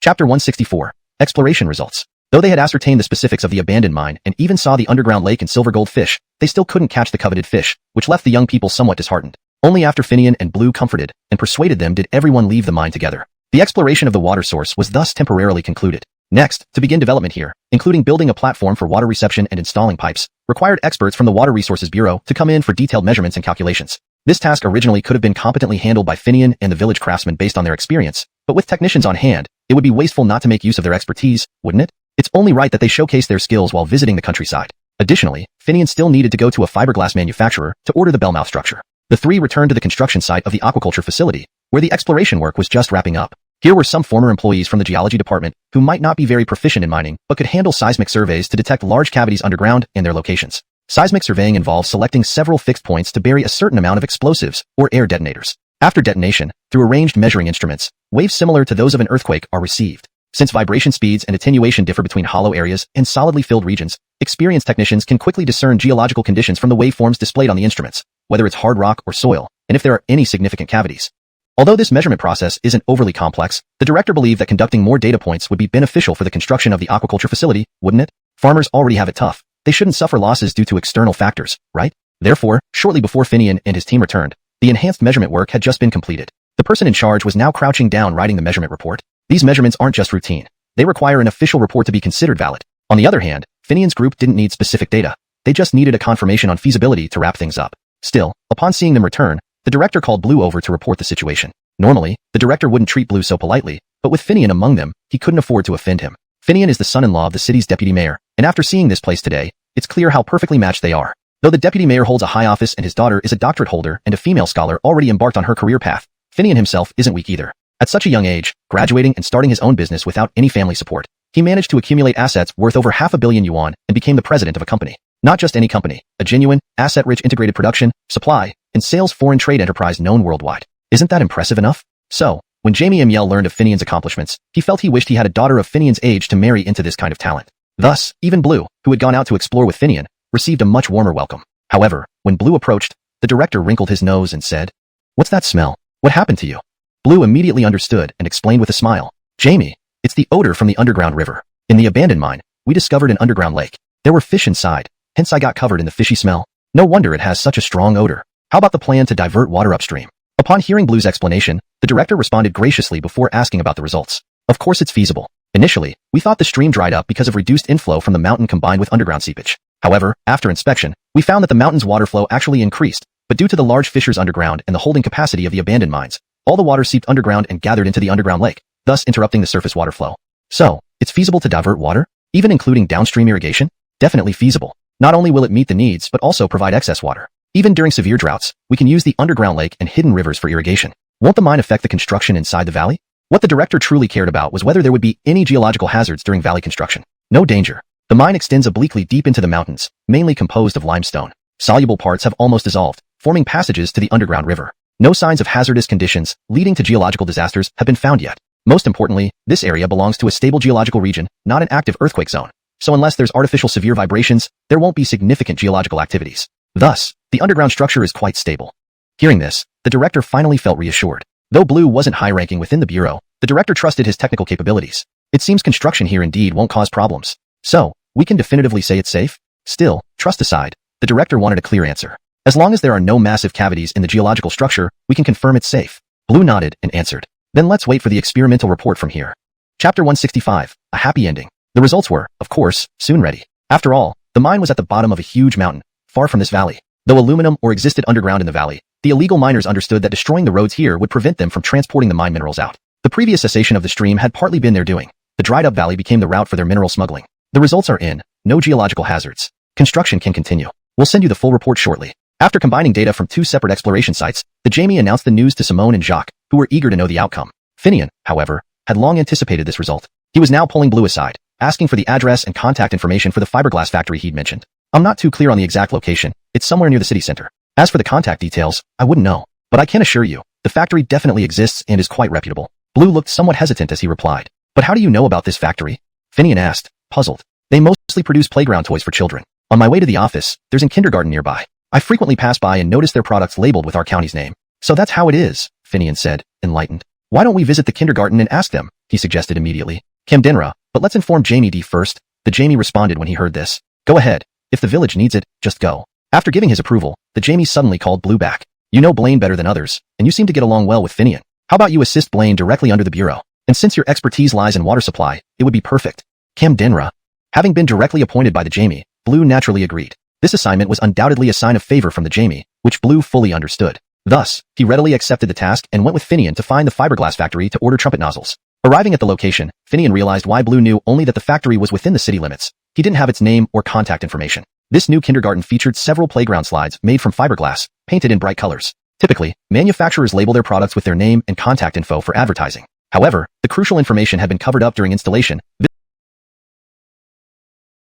Chapter 164. Exploration results. Though they had ascertained the specifics of the abandoned mine and even saw the underground lake and silver gold fish, they still couldn't catch the coveted fish, which left the young people somewhat disheartened. Only after Finian and Blue comforted and persuaded them did everyone leave the mine together. The exploration of the water source was thus temporarily concluded. Next, to begin development here, including building a platform for water reception and installing pipes, required experts from the Water Resources Bureau to come in for detailed measurements and calculations. This task originally could have been competently handled by Finian and the village craftsmen based on their experience, but with technicians on hand, it would be wasteful not to make use of their expertise, wouldn't it? It's only right that they showcase their skills while visiting the countryside. Additionally, Finian still needed to go to a fiberglass manufacturer to order the bellmouth structure. The three returned to the construction site of the aquaculture facility, where the exploration work was just wrapping up. Here were some former employees from the geology department who might not be very proficient in mining, but could handle seismic surveys to detect large cavities underground and their locations. Seismic surveying involves selecting several fixed points to bury a certain amount of explosives, or air detonators. After detonation, through arranged measuring instruments, waves similar to those of an earthquake are received. Since vibration speeds and attenuation differ between hollow areas and solidly filled regions, experienced technicians can quickly discern geological conditions from the waveforms displayed on the instruments, whether it's hard rock or soil, and if there are any significant cavities. Although this measurement process isn't overly complex, the director believed that conducting more data points would be beneficial for the construction of the aquaculture facility, wouldn't it? Farmers already have it tough. They shouldn't suffer losses due to external factors, right? Therefore, shortly before Finian and his team returned, the enhanced measurement work had just been completed. The person in charge was now crouching down writing the measurement report. These measurements aren't just routine. They require an official report to be considered valid. On the other hand, Finian's group didn't need specific data. They just needed a confirmation on feasibility to wrap things up. Still, upon seeing them return, the director called Blue over to report the situation. Normally, the director wouldn't treat Blue so politely, but with Finian among them, he couldn't afford to offend him. Finian is the son-in-law of the city's deputy mayor, and after seeing this place today, it's clear how perfectly matched they are. Though the deputy mayor holds a high office and his daughter is a doctorate holder and a female scholar already embarked on her career path, Finian himself isn't weak either. At such a young age, graduating and starting his own business without any family support, he managed to accumulate assets worth over $500 million and became the president of a company. Not just any company, a genuine, asset-rich integrated production, supply, and sales foreign trade enterprise known worldwide. Isn't that impressive enough? So, when Jamie Amiel learned of Finian's accomplishments, he felt he wished he had a daughter of Finian's age to marry into this kind of talent. Thus, even Blue, who had gone out to explore with Finian, received a much warmer welcome. However, when Blue approached, the director wrinkled his nose and said, "What's that smell? What happened to you?" Blue immediately understood and explained with a smile. "Jamie, it's the odor from the underground river. In the abandoned mine, we discovered an underground lake. There were fish inside, hence I got covered in the fishy smell. No wonder it has such a strong odor. How about the plan to divert water upstream?" Upon hearing Blue's explanation, the director responded graciously before asking about the results. "Of course it's feasible. Initially, we thought the stream dried up because of reduced inflow from the mountain combined with underground seepage. However, after inspection, we found that the mountain's water flow actually increased, but due to the large fissures underground and the holding capacity of the abandoned mines, all the water seeped underground and gathered into the underground lake, thus interrupting the surface water flow. So, it's feasible to divert water, even including downstream irrigation? Definitely feasible. Not only will it meet the needs, but also provide excess water. Even during severe droughts, we can use the underground lake and hidden rivers for irrigation. Won't the mine affect the construction inside the valley?" What the director truly cared about was whether there would be any geological hazards during valley construction. No danger. The mine extends obliquely deep into the mountains, mainly composed of limestone. Soluble parts have almost dissolved, forming passages to the underground river. No signs of hazardous conditions leading to geological disasters have been found yet. Most importantly, this area belongs to a stable geological region, not an active earthquake zone. So unless there's artificial severe vibrations, there won't be significant geological activities. Thus, the underground structure is quite stable. Hearing this, the director finally felt reassured. Though Blue wasn't high-ranking within the bureau, the director trusted his technical capabilities. It seems construction here indeed won't cause problems. So, we can definitively say it's safe? Still, trust aside, the director wanted a clear answer. As long as there are no massive cavities in the geological structure, we can confirm it's safe. Blue nodded and answered. Then let's wait for the experimental report from here. Chapter 165, a happy ending. The results were, of course, soon ready. After all, the mine was at the bottom of a huge mountain, far from this valley. Though aluminum ore existed underground in the valley, the illegal miners understood that destroying the roads here would prevent them from transporting the mine minerals out. The previous cessation of the stream had partly been their doing. The dried-up valley became the route for their mineral smuggling. The results are in. No geological hazards. Construction can continue. We'll send you the full report shortly. After combining data from 2 separate exploration sites, the Jamie announced the news to Simone and Jacques, who were eager to know the outcome. Finian, however, had long anticipated this result. He was now pulling Blue aside, asking for the address and contact information for the fiberglass factory he'd mentioned. I'm not too clear on the exact location. It's somewhere near the city center. As for the contact details, I wouldn't know. But I can assure you, the factory definitely exists and is quite reputable. Blue looked somewhat hesitant as he replied. But how do you know about this factory? Finian asked, puzzled. They mostly produce playground toys for children. On my way to the office, there's a kindergarten nearby. I frequently pass by and notice their products labeled with our county's name. So that's how it is, Finian said, enlightened. Why don't we visit the kindergarten and ask them? He suggested immediately. Camdenra, but let's inform Jamie D first. The Jamie responded when he heard this. Go ahead. If the village needs it, just go. After giving his approval, the Jamie suddenly called Blue back. You know Blaine better than others, and you seem to get along well with Finian. How about you assist Blaine directly under the bureau? And since your expertise lies in water supply, it would be perfect. Camdenra. Having been directly appointed by the Jamie, Blue naturally agreed. This assignment was undoubtedly a sign of favor from the Jamie, which Blue fully understood. Thus, he readily accepted the task and went with Finian to find the fiberglass factory to order trumpet nozzles. Arriving at the location, Finian realized why Blue knew only that the factory was within the city limits. He didn't have its name or contact information. This new kindergarten featured several playground slides made from fiberglass, painted in bright colors. Typically, manufacturers label their products with their name and contact info for advertising. However, the crucial information had been covered up during installation,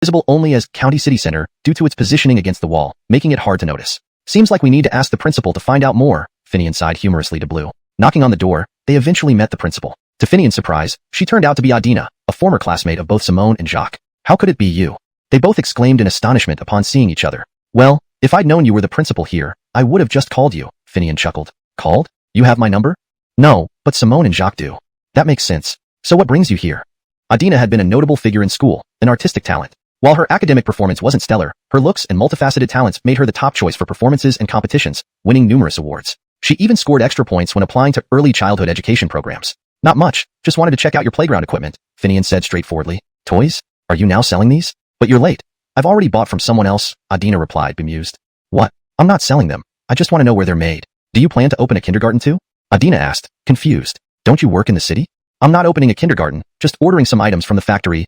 visible only as County City Center due to its positioning against the wall, making it hard to notice. Seems like we need to ask the principal to find out more, Finian sighed humorously to Blue. Knocking on the door, they eventually met the principal. To Finian's surprise, she turned out to be Adina, a former classmate of both Simone and Jacques. How could it be you? They both exclaimed in astonishment upon seeing each other. Well, if I'd known you were the principal here, I would have just called you, Finian chuckled. Called? You have my number? No, but Simone and Jacques do. That makes sense. So what brings you here? Adina had been a notable figure in school, an artistic talent. While her academic performance wasn't stellar, her looks and multifaceted talents made her the top choice for performances and competitions, winning numerous awards. She even scored extra points when applying to early childhood education programs. Not much, just wanted to check out your playground equipment, Finian said straightforwardly. Toys? Are you now selling these? But you're late. I've already bought from someone else, Adina replied, bemused. What? I'm not selling them. I just want to know where they're made. Do you plan to open a kindergarten too? Adina asked, confused. Don't you work in the city? I'm not opening a kindergarten, just ordering some items from the factory.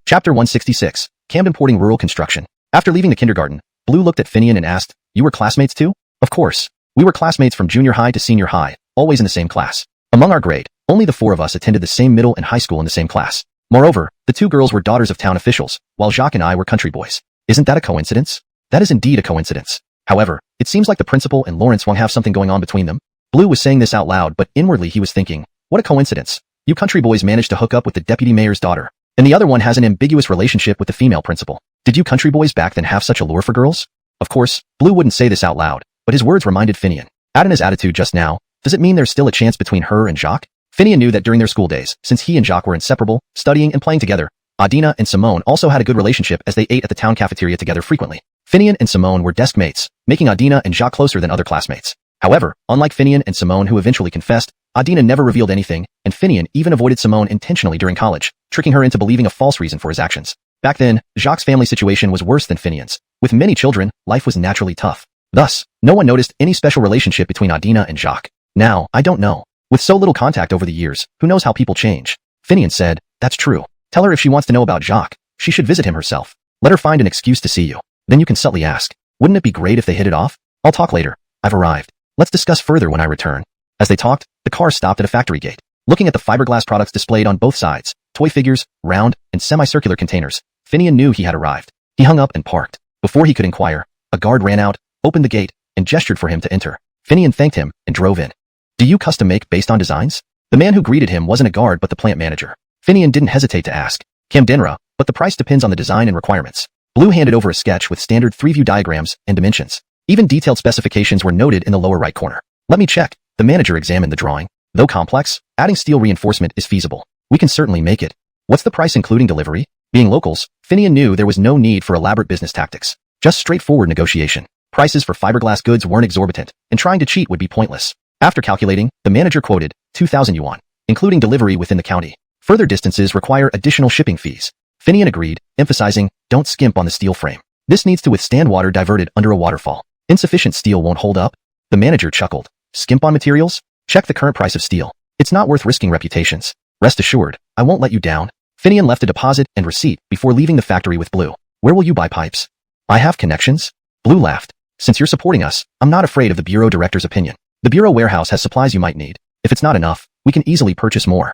Chapter 166, Camden Porting Rural Construction. After leaving the kindergarten, Blue looked at Finian and asked, you were classmates too? Of course. We were classmates from junior high to senior high, always in the same class. Among our grade, only the 4 of us attended the same middle and high school in the same class. Moreover, the 2 girls were daughters of town officials, while Jacques and I were country boys. Isn't that a coincidence? That is indeed a coincidence. However, it seems like the principal and Lawrence won't have something going on between them. Blue was saying this out loud, but inwardly he was thinking, what a coincidence. You country boys managed to hook up with the deputy mayor's daughter, and the other one has an ambiguous relationship with the female principal. Did you country boys back then have such a lure for girls? Of course, Blue wouldn't say this out loud, but his words reminded Finian. Adina's attitude just now, does it mean there's still a chance between her and Jacques? Finian knew that during their school days, since he and Jacques were inseparable, studying and playing together, Adina and Simone also had a good relationship as they ate at the town cafeteria together frequently. Finian and Simone were desk mates, making Adina and Jacques closer than other classmates. However, unlike Finian and Simone who eventually confessed, Adina never revealed anything, and Finian even avoided Simone intentionally during college, tricking her into believing a false reason for his actions. Back then, Jacques' family situation was worse than Finian's. With many children, life was naturally tough. Thus, no one noticed any special relationship between Adina and Jacques. Now, I don't know. With so little contact over the years, who knows how people change? Finian said, that's true. Tell her if she wants to know about Jacques, she should visit him herself. Let her find an excuse to see you. Then you can subtly ask, wouldn't it be great if they hit it off? I'll talk later. I've arrived. Let's discuss further when I return. As they talked, the car stopped at a factory gate. Looking at the fiberglass products displayed on both sides, toy figures, round, and semicircular containers, Finian knew he had arrived. He hung up and parked. Before he could inquire, a guard ran out, opened the gate, and gestured for him to enter. Finian thanked him and drove in. Do you custom make based on designs? The man who greeted him wasn't a guard but the plant manager. Finian didn't hesitate to ask. Camdenra, but the price depends on the design and requirements. Blue handed over a sketch with standard 3-view diagrams and dimensions. Even detailed specifications were noted in the lower right corner. Let me check. The manager examined the drawing. Though complex, adding steel reinforcement is feasible. We can certainly make it. What's the price including delivery? Being locals, Finian knew there was no need for elaborate business tactics. Just straightforward negotiation. Prices for fiberglass goods weren't exorbitant, and trying to cheat would be pointless. After calculating, the manager quoted 2,000 yuan, including delivery within the county. Further distances require additional shipping fees. Finian agreed, emphasizing, don't skimp on the steel frame. This needs to withstand water diverted under a waterfall. Insufficient steel won't hold up. The manager chuckled. Skimp on materials? Check the current price of steel. It's not worth risking reputations. Rest assured, I won't let you down. Finian left a deposit and receipt before leaving the factory with Blue. Where will you buy pipes? I have connections. Blue laughed. Since you're supporting us, I'm not afraid of the bureau director's opinion. The bureau warehouse has supplies you might need. If it's not enough, we can easily purchase more.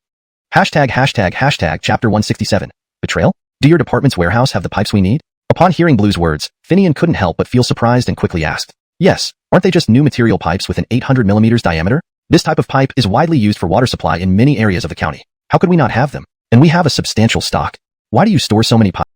Chapter 167. Betrayal? Do your department's warehouse have the pipes we need? Upon hearing Blue's words, Finian couldn't help but feel surprised and quickly asked. Yes, aren't they just new material pipes with an 800 millimeters diameter? This type of pipe is widely used for water supply in many areas of the county. How could we not have them? And we have a substantial stock. Why do you store so many pipes?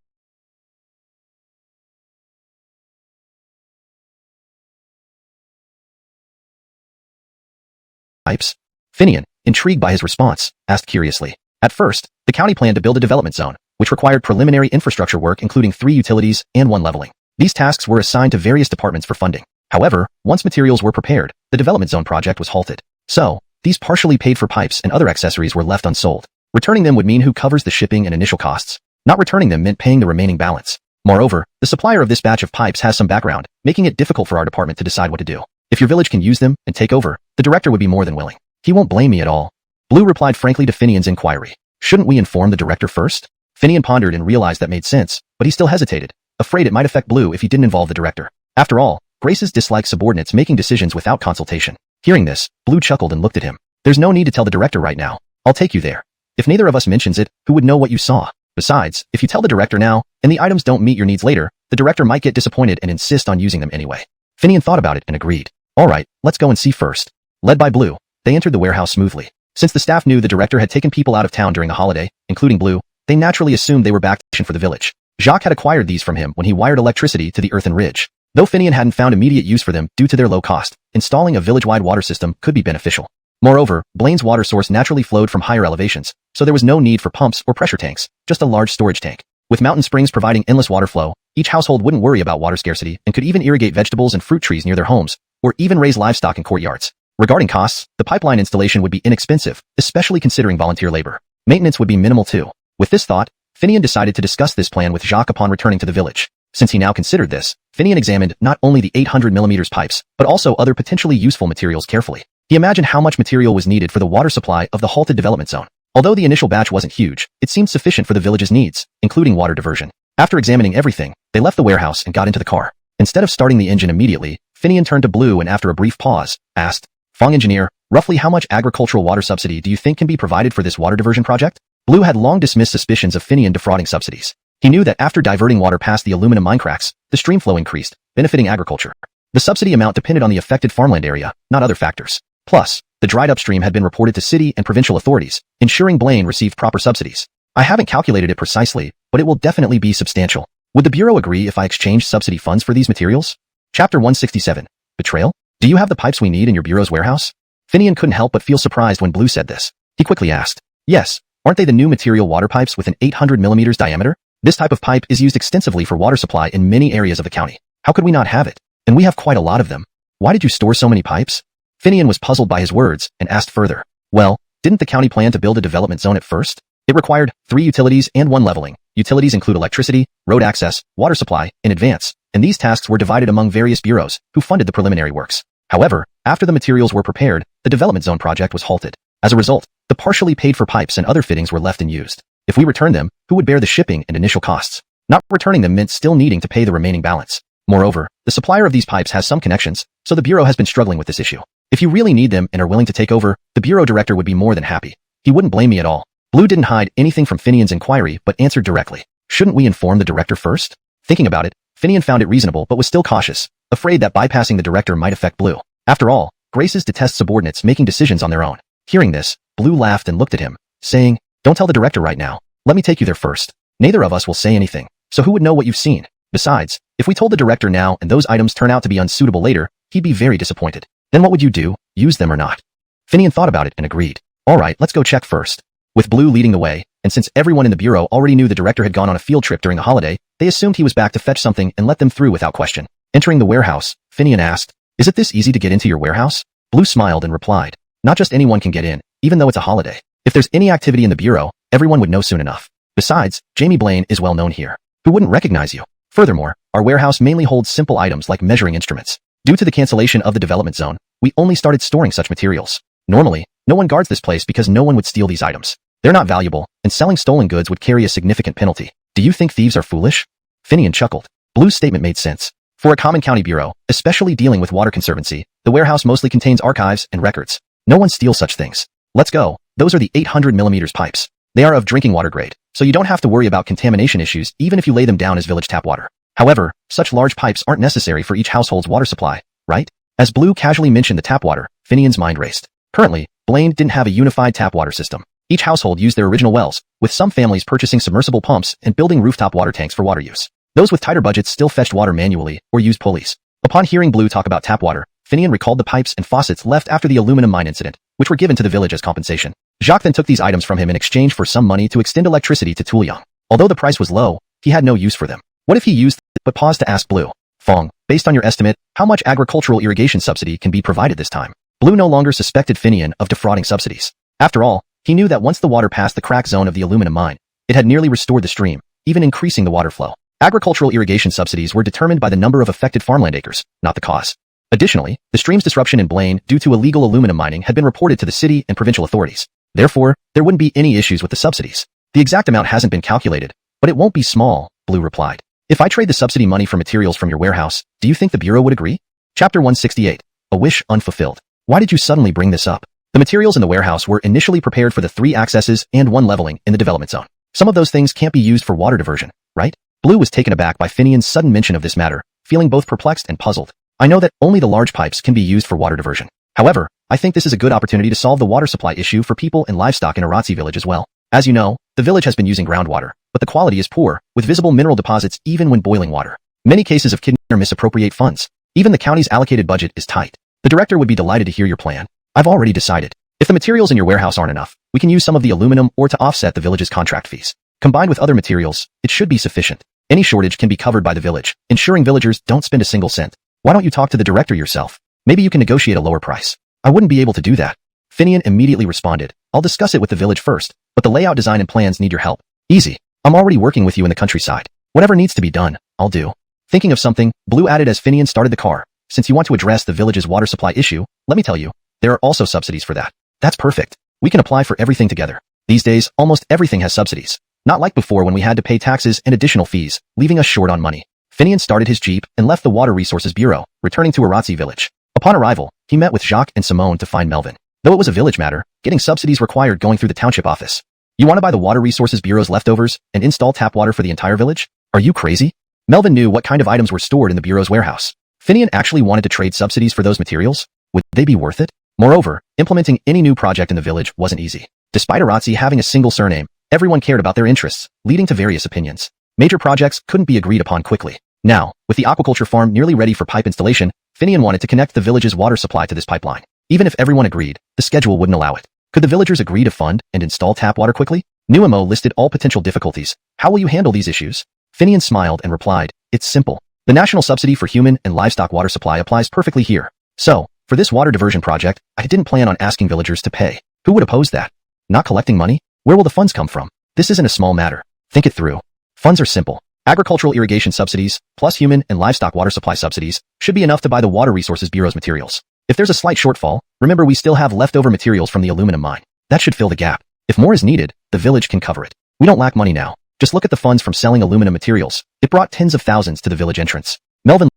Finian, intrigued by his response, asked curiously. At first, the county planned to build a development zone, which required preliminary infrastructure work including 3 utilities and 1 leveling. These tasks were assigned to various departments for funding. However, once materials were prepared, the development zone project was halted. So, these partially paid for pipes and other accessories were left unsold. Returning them would mean who covers the shipping and initial costs. Not returning them meant paying the remaining balance. Moreover, the supplier of this batch of pipes has some background, making it difficult for our department to decide what to do. If your village can use them and take over, the director would be more than willing. He won't blame me at all. Blue replied frankly to Finian's inquiry. Shouldn't we inform the director first? Finian pondered and realized that made sense, but he still hesitated, afraid it might affect Blue if he didn't involve the director. After all, Graces dislike subordinates making decisions without consultation. Hearing this, Blue chuckled and looked at him. There's no need to tell the director right now. I'll take you there. If neither of us mentions it, who would know what you saw? Besides, if you tell the director now, and the items don't meet your needs later, the director might get disappointed and insist on using them anyway. Finian thought about it and agreed. Alright, let's go and see first. Led by Blue, they entered the warehouse smoothly. Since the staff knew the director had taken people out of town during the holiday, including Blue, they naturally assumed they were back for the village. Jacques had acquired these from him when he wired electricity to the earthen ridge. Though Finian hadn't found immediate use for them due to their low cost, installing a village-wide water system could be beneficial. Moreover, Blaine's water source naturally flowed from higher elevations, so there was no need for pumps or pressure tanks, just a large storage tank. With mountain springs providing endless water flow, each household wouldn't worry about water scarcity and could even irrigate vegetables and fruit trees near their homes, or even raise livestock in courtyards. Regarding costs, the pipeline installation would be inexpensive, especially considering volunteer labor. Maintenance would be minimal too. With this thought, Finian decided to discuss this plan with Jacques upon returning to the village. Since he now considered this, Finian examined not only the 800 millimeters pipes, but also other potentially useful materials carefully. He imagined how much material was needed for the water supply of the halted development zone. Although the initial batch wasn't huge, it seemed sufficient for the village's needs, including water diversion. After examining everything, they left the warehouse and got into the car. Instead of starting the engine immediately, Finian turned to Blue and after a brief pause, asked, Fong engineer, roughly how much agricultural water subsidy do you think can be provided for this water diversion project? Blue had long dismissed suspicions of Finian defrauding subsidies. He knew that after diverting water past the aluminum mine cracks, the stream flow increased, benefiting agriculture. The subsidy amount depended on the affected farmland area, not other factors. Plus, the dried up stream had been reported to city and provincial authorities, ensuring Blaine received proper subsidies. I haven't calculated it precisely, but it will definitely be substantial. Would the Bureau agree if I exchange subsidy funds for these materials? Chapter 167. Betrayal? Do you have the pipes we need in your Bureau's warehouse? Finian couldn't help but feel surprised when Blue said this. He quickly asked, Yes, aren't they the new material water pipes with an 800 millimeters diameter? This type of pipe is used extensively for water supply in many areas of the county. How could we not have it? And we have quite a lot of them. Why did you store so many pipes? Finian was puzzled by his words and asked further. Well, didn't the county plan to build a development zone at first? It required 3 utilities and 1 leveling. Utilities include electricity, road access, water supply, in advance, and these tasks were divided among various bureaus, who funded the preliminary works. However, after the materials were prepared, the development zone project was halted. As a result, the partially paid for pipes and other fittings were left unused. If we return them, who would bear the shipping and initial costs? Not returning them meant still needing to pay the remaining balance. Moreover, the supplier of these pipes has some connections, so the Bureau has been struggling with this issue. If you really need them and are willing to take over, the Bureau director would be more than happy. He wouldn't blame me at all. Blue didn't hide anything from Finian's inquiry but answered directly. Shouldn't we inform the director first? Thinking about it, Finian found it reasonable but was still cautious, afraid that bypassing the director might affect Blue. After all, Graces detest subordinates making decisions on their own. Hearing this, Blue laughed and looked at him, saying, Don't tell the director right now. Let me take you there first. Neither of us will say anything, so who would know what you've seen? Besides, if we told the director now and those items turn out to be unsuitable later, he'd be very disappointed. Then what would you do, use them or not? Finian thought about it and agreed. Alright, let's go check first. With Blue leading the way, and since everyone in the bureau already knew the director had gone on a field trip during the holiday, they assumed he was back to fetch something and let them through without question. Entering the warehouse, Finian asked, "Is it this easy to get into your warehouse?" Blue smiled and replied, "Not just anyone can get in, even though it's a holiday. If there's any activity in the bureau, everyone would know soon enough. Besides, Jamie Blaine is well known here. Who wouldn't recognize you? Furthermore, our warehouse mainly holds simple items like measuring instruments. Due to the cancellation of the development zone, we only started storing such materials. Normally, no one guards this place because no one would steal these items. They're not valuable, and selling stolen goods would carry a significant penalty. Do you think thieves are foolish?" Finian chuckled. Blue's statement made sense. For a common county bureau, especially dealing with water conservancy, the warehouse mostly contains archives and records. No one steals such things. Let's go. Those are the 800mm pipes. They are of drinking water grade, so you don't have to worry about contamination issues even if you lay them down as village tap water. However, such large pipes aren't necessary for each household's water supply, right? As Blue casually mentioned the tap water, Finian's mind raced. Currently, Blaine didn't have a unified tap water system. Each household used their original wells, with some families purchasing submersible pumps and building rooftop water tanks for water use. Those with tighter budgets still fetched water manually or used pulleys. Upon hearing Blue talk about tap water, Finian recalled the pipes and faucets left after the aluminum mine incident, which were given to the village as compensation. Jacques then took these items from him in exchange for some money to extend electricity to Tuliang. Although the price was low, he had no use for them. What if he used but paused to ask Blue, "Fong, based on your estimate, how much agricultural irrigation subsidy can be provided this time?" Blue no longer suspected Finian of defrauding subsidies. After all, he knew that once the water passed the crack zone of the aluminum mine, it had nearly restored the stream, even increasing the water flow. Agricultural irrigation subsidies were determined by the number of affected farmland acres, not the cause. Additionally, the stream's disruption in Blaine due to illegal aluminum mining had been reported to the city and provincial authorities. Therefore, there wouldn't be any issues with the subsidies. The exact amount hasn't been calculated, but it won't be small, Blue replied. If I trade the subsidy money for materials from your warehouse, do you think the bureau would agree? Chapter 168. A wish unfulfilled. Why did you suddenly bring this up? The materials in the warehouse were initially prepared for the 3 accesses and 1 leveling in the development zone. Some of those things can't be used for water diversion, right? Blue was taken aback by Finian's sudden mention of this matter, feeling both perplexed and puzzled. I know that only the large pipes can be used for water diversion. However, I think this is a good opportunity to solve the water supply issue for people and livestock in Aratsi village as well. As you know, the village has been using groundwater, but the quality is poor, with visible mineral deposits even when boiling water. Many cases of kidney or misappropriate funds. Even the county's allocated budget is tight. The director would be delighted to hear your plan. I've already decided. If the materials in your warehouse aren't enough, we can use some of the aluminum or to offset the village's contract fees. Combined with other materials, it should be sufficient. Any shortage can be covered by the village, ensuring villagers don't spend a single cent. Why don't you talk to the director yourself? Maybe you can negotiate a lower price. I wouldn't be able to do that. Finian immediately responded, I'll discuss it with the village first, but the layout design and plans need your help. Easy. I'm already working with you in the countryside. Whatever needs to be done, I'll do. Thinking of something, Blue added as Finian started the car. Since you want to address the village's water supply issue, let me tell you, there are also subsidies for that. That's perfect. We can apply for everything together. These days, almost everything has subsidies. Not like before when we had to pay taxes and additional fees, leaving us short on money. Finian started his jeep and left the Water Resources Bureau, returning to Aratsi village. Upon arrival, he met with Jacques and Simone to find Melvin. Though it was a village matter, getting subsidies required going through the township office. You want to buy the Water Resources Bureau's leftovers and install tap water for the entire village? Are you crazy? Melvin knew what kind of items were stored in the Bureau's warehouse. Finian actually wanted to trade subsidies for those materials. Would they be worth it? Moreover, implementing any new project in the village wasn't easy. Despite Aratsi having a single surname, everyone cared about their interests, leading to various opinions. Major projects couldn't be agreed upon quickly. Now, with the aquaculture farm nearly ready for pipe installation, Finian wanted to connect the village's water supply to this pipeline. Even if everyone agreed, the schedule wouldn't allow it. Could the villagers agree to fund and install tap water quickly? Nuemo listed all potential difficulties. How will you handle these issues? Finian smiled and replied, it's simple. The national subsidy for human and livestock water supply applies perfectly here. So, for this water diversion project, I didn't plan on asking villagers to pay. Who would oppose that? Not collecting money? Where will the funds come from? This isn't a small matter. Think it through. Funds are simple. Agricultural irrigation subsidies, plus human and livestock water supply subsidies, should be enough to buy the Water Resources Bureau's materials. If there's a slight shortfall, remember we still have leftover materials from the aluminum mine. That should fill the gap. If more is needed, the village can cover it. We don't lack money now. Just look at the funds from selling aluminum materials. It brought tens of thousands to the village entrance. Melvin.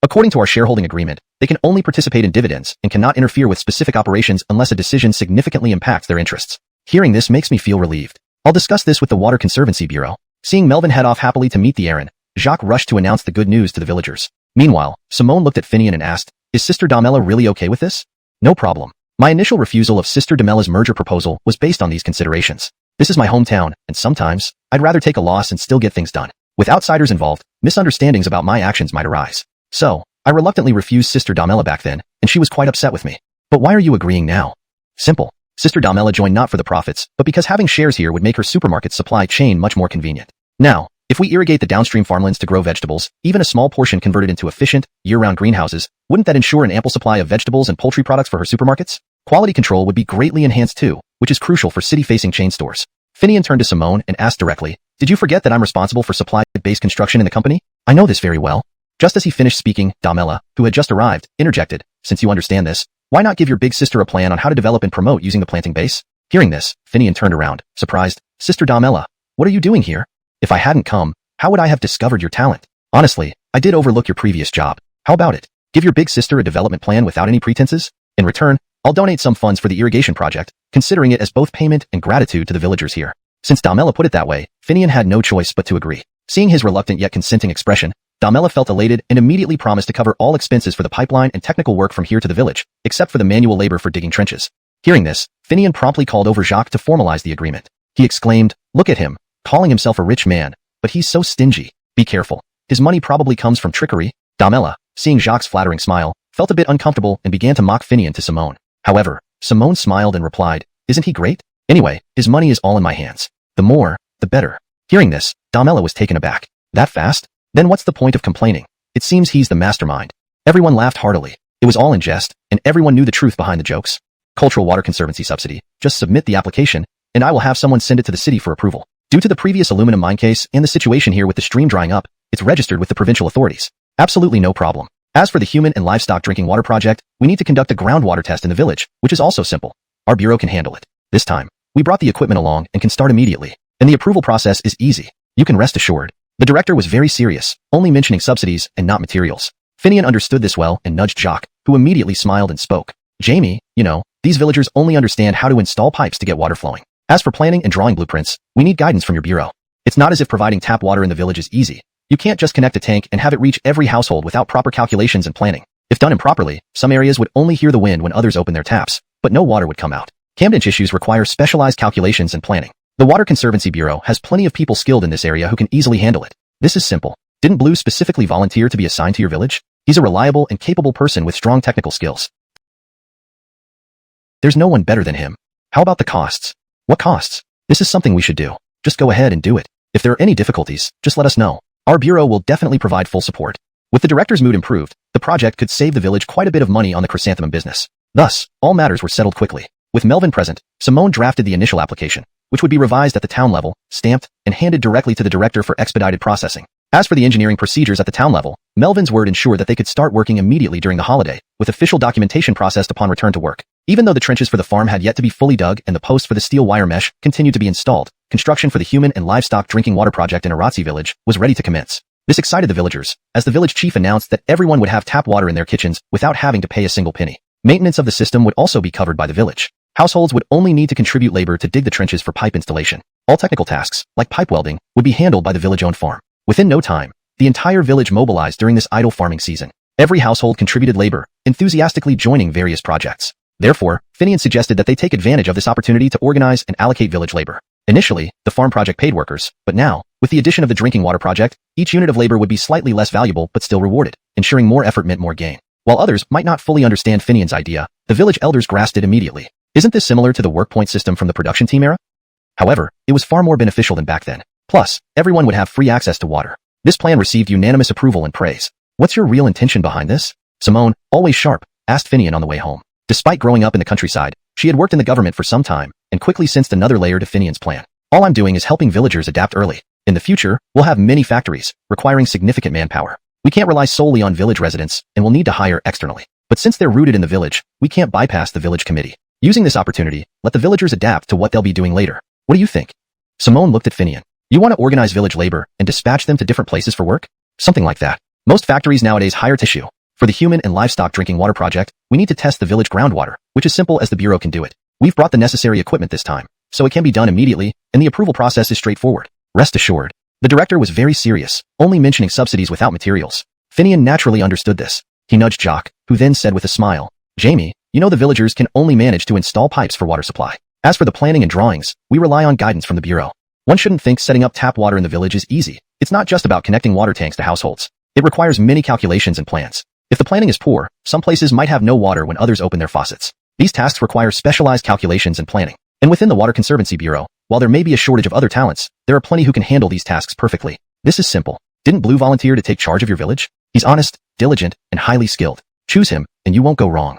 According to our shareholding agreement, they can only participate in dividends and cannot interfere with specific operations unless a decision significantly impacts their interests. Hearing this makes me feel relieved. I'll discuss this with the Water Conservancy Bureau. Seeing Melvin head off happily to meet the errand, Jacques rushed to announce the good news to the villagers. Meanwhile, Simone looked at Finian and asked, is Sister Damela really okay with this? No problem. My initial refusal of Sister Damela's merger proposal was based on these considerations. This is my hometown, and sometimes, I'd rather take a loss and still get things done. With outsiders involved, misunderstandings about my actions might arise. So, I reluctantly refused Sister Damela back then, and she was quite upset with me. But why are you agreeing now? Simple. Sister Damela joined not for the profits, but because having shares here would make her supermarket supply chain much more convenient. Now, if we irrigate the downstream farmlands to grow vegetables, even a small portion converted into efficient, year-round greenhouses, wouldn't that ensure an ample supply of vegetables and poultry products for her supermarkets? Quality control would be greatly enhanced too, which is crucial for city-facing chain stores. Finian turned to Simone and asked directly, "Did you forget that I'm responsible for supply-based construction in the company? I know this very well." Just as he finished speaking, Damela, who had just arrived, interjected, "Since you understand this, why not give your big sister a plan on how to develop and promote using the planting base?" Hearing this, Finian turned around, surprised. "Sister Damela, what are you doing here? If I hadn't come, how would I have discovered your talent? Honestly, I did overlook your previous job. How about it? Give your big sister a development plan without any pretenses? In return, I'll donate some funds for the irrigation project, considering it as both payment and gratitude to the villagers here." Since Damela put it that way, Finian had no choice but to agree. Seeing his reluctant yet consenting expression, Damela felt elated and immediately promised to cover all expenses for the pipeline and technical work from here to the village, except for the manual labor for digging trenches. Hearing this, Finian promptly called over Jacques to formalize the agreement. He exclaimed, "Look at him, calling himself a rich man, but he's so stingy. Be careful. His money probably comes from trickery." Damela, seeing Jacques' flattering smile, felt a bit uncomfortable and began to mock Finian to Simone. However, Simone smiled and replied, "Isn't he great? Anyway, his money is all in my hands. The more, the better." Hearing this, Damela was taken aback. That fast? Then what's the point of complaining? It seems he's the mastermind. Everyone laughed heartily. It was all in jest, and everyone knew the truth behind the jokes. Cultural Water Conservancy subsidy. Just submit the application, and I will have someone send it to the city for approval. Due to the previous aluminum mine case and the situation here with the stream drying up, it's registered with the provincial authorities. Absolutely no problem. As for the human and livestock drinking water project, we need to conduct a groundwater test in the village, which is also simple. Our bureau can handle it. This time, we brought the equipment along and can start immediately. And the approval process is easy. You can rest assured. The director was very serious, only mentioning subsidies and not materials. Finian understood this well and nudged Jacques, who immediately smiled and spoke. "Jamie, these villagers only understand how to install pipes to get water flowing. As for planning and drawing blueprints, we need guidance from your bureau. It's not as if providing tap water in the village is easy. You can't just connect a tank and have it reach every household without proper calculations and planning. If done improperly, some areas would only hear the wind when others open their taps, but no water would come out. Camden issues require specialized calculations and planning. The Water Conservancy Bureau has plenty of people skilled in this area who can easily handle it. This is simple. Didn't Blue specifically volunteer to be assigned to your village? He's a reliable and capable person with strong technical skills. There's no one better than him. How about the costs? What costs? This is something we should do. Just go ahead and do it. If there are any difficulties, just let us know. Our bureau will definitely provide full support." With the director's mood improved, the project could save the village quite a bit of money on the chrysanthemum business. Thus, all matters were settled quickly. With Melvin present, Simone drafted the initial application, which would be revised at the town level, stamped, and handed directly to the director for expedited processing. As for the engineering procedures at the town level, Melvin's word ensured that they could start working immediately during the holiday, with official documentation processed upon return to work. Even though the trenches for the farm had yet to be fully dug and the posts for the steel wire mesh continued to be installed, construction for the human and livestock drinking water project in Aratsi village was ready to commence. This excited the villagers, as the village chief announced that everyone would have tap water in their kitchens without having to pay a single penny. Maintenance of the system would also be covered by the village. Households would only need to contribute labor to dig the trenches for pipe installation. All technical tasks, like pipe welding, would be handled by the village-owned farm. Within no time, the entire village mobilized during this idle farming season. Every household contributed labor, enthusiastically joining various projects. Therefore, Finian suggested that they take advantage of this opportunity to organize and allocate village labor. Initially, the farm project paid workers, but now, with the addition of the drinking water project, each unit of labor would be slightly less valuable but still rewarded, ensuring more effort meant more gain. While others might not fully understand Finian's idea, the village elders grasped it immediately. Isn't this similar to the work point system from the production team era? However, it was far more beneficial than back then. Plus, everyone would have free access to water. This plan received unanimous approval and praise. "What's your real intention behind this?" Simone, always sharp, asked Finian on the way home. Despite growing up in the countryside, she had worked in the government for some time and quickly sensed another layer to Finian's plan. "All I'm doing is helping villagers adapt early. In the future, we'll have many factories, requiring significant manpower. We can't rely solely on village residents and will need to hire externally. But since they're rooted in the village, we can't bypass the village committee. Using this opportunity, let the villagers adapt to what they'll be doing later. What do you think?" Simone looked at Finian. "You want to organize village labor and dispatch them to different places for work? Something like that. Most factories nowadays hire tissue. For the human and livestock drinking water project, we need to test the village groundwater, which is simple as the bureau can do it. We've brought the necessary equipment this time, so it can be done immediately, and the approval process is straightforward. Rest assured." The director was very serious, only mentioning subsidies without materials. Finian naturally understood this. He nudged Jacques, who then said with a smile, "Jamie, the villagers can only manage to install pipes for water supply. As for the planning and drawings, we rely on guidance from the bureau. One shouldn't think setting up tap water in the village is easy. It's not just about connecting water tanks to households. It requires many calculations and plans. If the planning is poor, some places might have no water when others open their faucets. These tasks require specialized calculations and planning. And within the Water Conservancy Bureau, while there may be a shortage of other talents, there are plenty who can handle these tasks perfectly. This is simple. Didn't Blue volunteer to take charge of your village? He's honest, diligent, and highly skilled. Choose him, and you won't go wrong.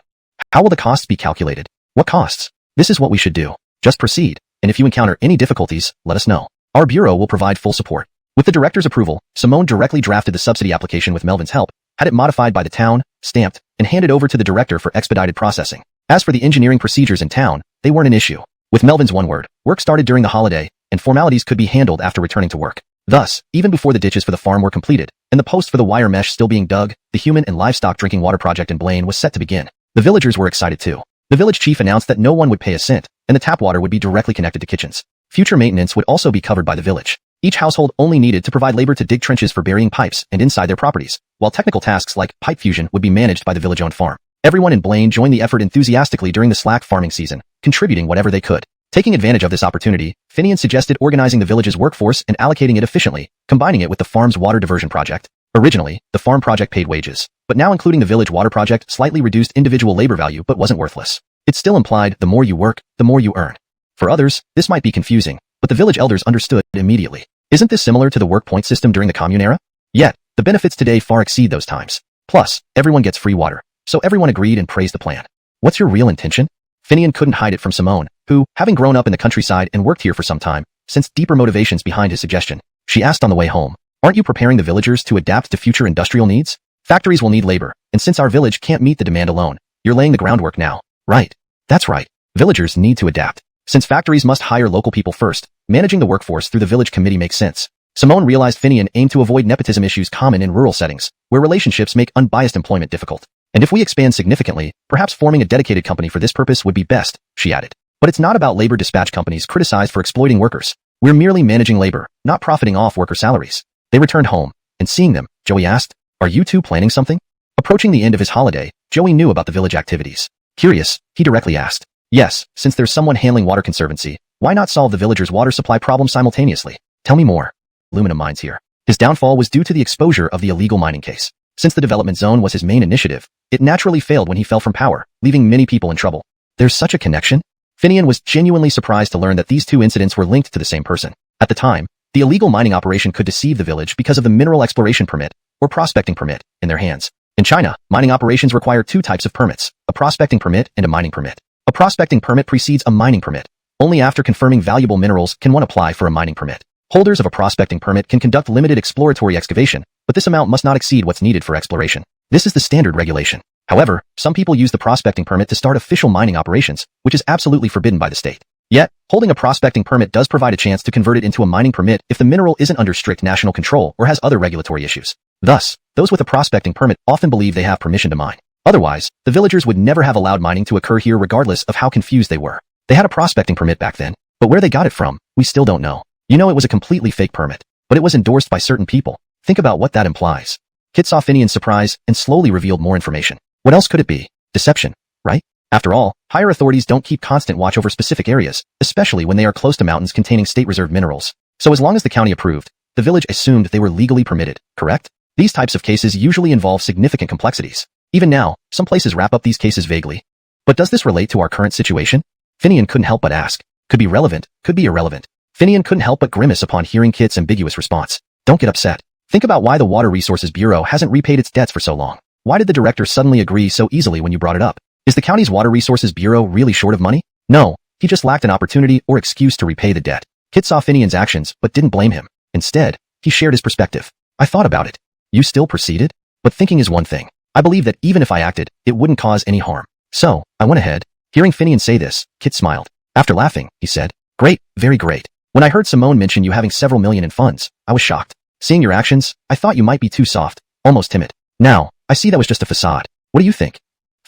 How will the costs be calculated? What costs? This is what we should do. Just proceed, and if you encounter any difficulties, let us know. Our bureau will provide full support. With the director's approval, Simone directly drafted the subsidy application with Melvin's help, had it modified by the town, stamped, and handed over to the director for expedited processing. As for the engineering procedures in town, they weren't an issue. With Melvin's one word, work started during the holiday, and formalities could be handled after returning to work. Thus, even before the ditches for the farm were completed, and the post for the wire mesh still being dug, the human and livestock drinking water project in Blaine was set to begin. The villagers were excited too. The village chief announced that no one would pay a cent, and the tap water would be directly connected to kitchens. Future maintenance would also be covered by the village. Each household only needed to provide labor to dig trenches for burying pipes and inside their properties, while technical tasks like pipe fusion would be managed by the village-owned farm. Everyone in Blaine joined the effort enthusiastically during the slack farming season, contributing whatever they could. Taking advantage of this opportunity, Finian suggested organizing the village's workforce and allocating it efficiently, combining it with the farm's water diversion project. Originally, the farm project paid wages, but now including the village water project slightly reduced individual labor value but wasn't worthless. It still implied the more you work, the more you earn. For others, this might be confusing, but the village elders understood immediately. Isn't this similar to the work point system during the commune era? Yet, the benefits today far exceed those times. Plus, everyone gets free water, so everyone agreed and praised the plan. What's your real intention? Finian couldn't hide it from Simone, who, having grown up in the countryside and worked here for some time, sensed deeper motivations behind his suggestion. She asked on the way home, aren't you preparing the villagers to adapt to future industrial needs? Factories will need labor, and since our village can't meet the demand alone, you're laying the groundwork now. Right. That's right. Villagers need to adapt. Since factories must hire local people first, managing the workforce through the village committee makes sense. Simone realized Finian aimed to avoid nepotism issues common in rural settings, where relationships make unbiased employment difficult. And if we expand significantly, perhaps forming a dedicated company for this purpose would be best, she added. But it's not about labor dispatch companies criticized for exploiting workers. We're merely managing labor, not profiting off worker salaries. They returned home, and seeing them, Joey asked, are you two planning something? Approaching the end of his holiday, Joey knew about the village activities. Curious, he directly asked. Yes, since there's someone handling water conservancy, why not solve the villagers' water supply problem simultaneously? Tell me more. Aluminum mines here. His downfall was due to the exposure of the illegal mining case. Since the development zone was his main initiative, it naturally failed when he fell from power, leaving many people in trouble. There's such a connection? Finian was genuinely surprised to learn that these two incidents were linked to the same person. At the time, the illegal mining operation could deceive the village because of the mineral exploration permit, or prospecting permit, in their hands. In China, mining operations require two types of permits, a prospecting permit and a mining permit. A prospecting permit precedes a mining permit. Only after confirming valuable minerals can one apply for a mining permit. Holders of a prospecting permit can conduct limited exploratory excavation, but this amount must not exceed what's needed for exploration. This is the standard regulation. However, some people use the prospecting permit to start official mining operations, which is absolutely forbidden by the state. Yet, holding a prospecting permit does provide a chance to convert it into a mining permit if the mineral isn't under strict national control or has other regulatory issues. Thus, those with a prospecting permit often believe they have permission to mine. Otherwise, the villagers would never have allowed mining to occur here regardless of how confused they were. They had a prospecting permit back then, but where they got it from, we still don't know. You know, it was a completely fake permit, but it was endorsed by certain people. Think about what that implies. Kit saw Finian's surprise and slowly revealed more information. What else could it be? Deception, right? After all, higher authorities don't keep constant watch over specific areas, especially when they are close to mountains containing state-reserved minerals. So as long as the county approved, the village assumed they were legally permitted, correct? These types of cases usually involve significant complexities. Even now, some places wrap up these cases vaguely. But does this relate to our current situation? Finian couldn't help but ask. Could be relevant, could be irrelevant. Finian couldn't help but grimace upon hearing Kit's ambiguous response. Don't get upset. Think about why the Water Resources Bureau hasn't repaid its debts for so long. Why did the director suddenly agree so easily when you brought it up? Is the county's Water Resources Bureau really short of money? No, he just lacked an opportunity or excuse to repay the debt. Kit saw Finian's actions but didn't blame him. Instead, he shared his perspective. I thought about it. You still proceeded? But thinking is one thing. I believe that even if I acted, it wouldn't cause any harm. So, I went ahead. Hearing Finian say this, Kit smiled. After laughing, he said, great, very great. When I heard Simone mention you having several million in funds, I was shocked. Seeing your actions, I thought you might be too soft, almost timid. Now, I see that was just a facade. What do you think?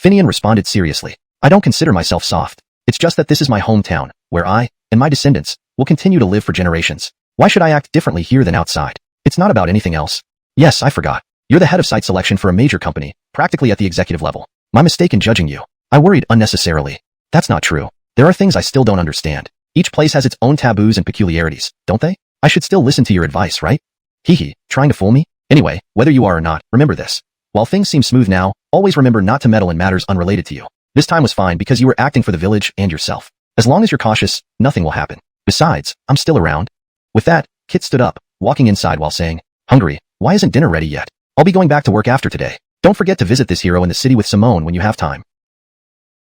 Finian responded seriously. I don't consider myself soft. It's just that this is my hometown, where I, and my descendants, will continue to live for generations. Why should I act differently here than outside? It's not about anything else. Yes, I forgot. You're the head of site selection for a major company, practically at the executive level. My mistake in judging you. I worried unnecessarily. That's not true. There are things I still don't understand. Each place has its own taboos and peculiarities, don't they? I should still listen to your advice, right? Hee, trying to fool me? Anyway, whether you are or not, remember this. While things seem smooth now, always remember not to meddle in matters unrelated to you. This time was fine because you were acting for the village and yourself. As long as you're cautious, nothing will happen. Besides, I'm still around. With that, Kit stood up, walking inside while saying, "Hungry, why isn't dinner ready yet? I'll be going back to work after today. Don't forget to visit this hero in the city with Simone when you have time."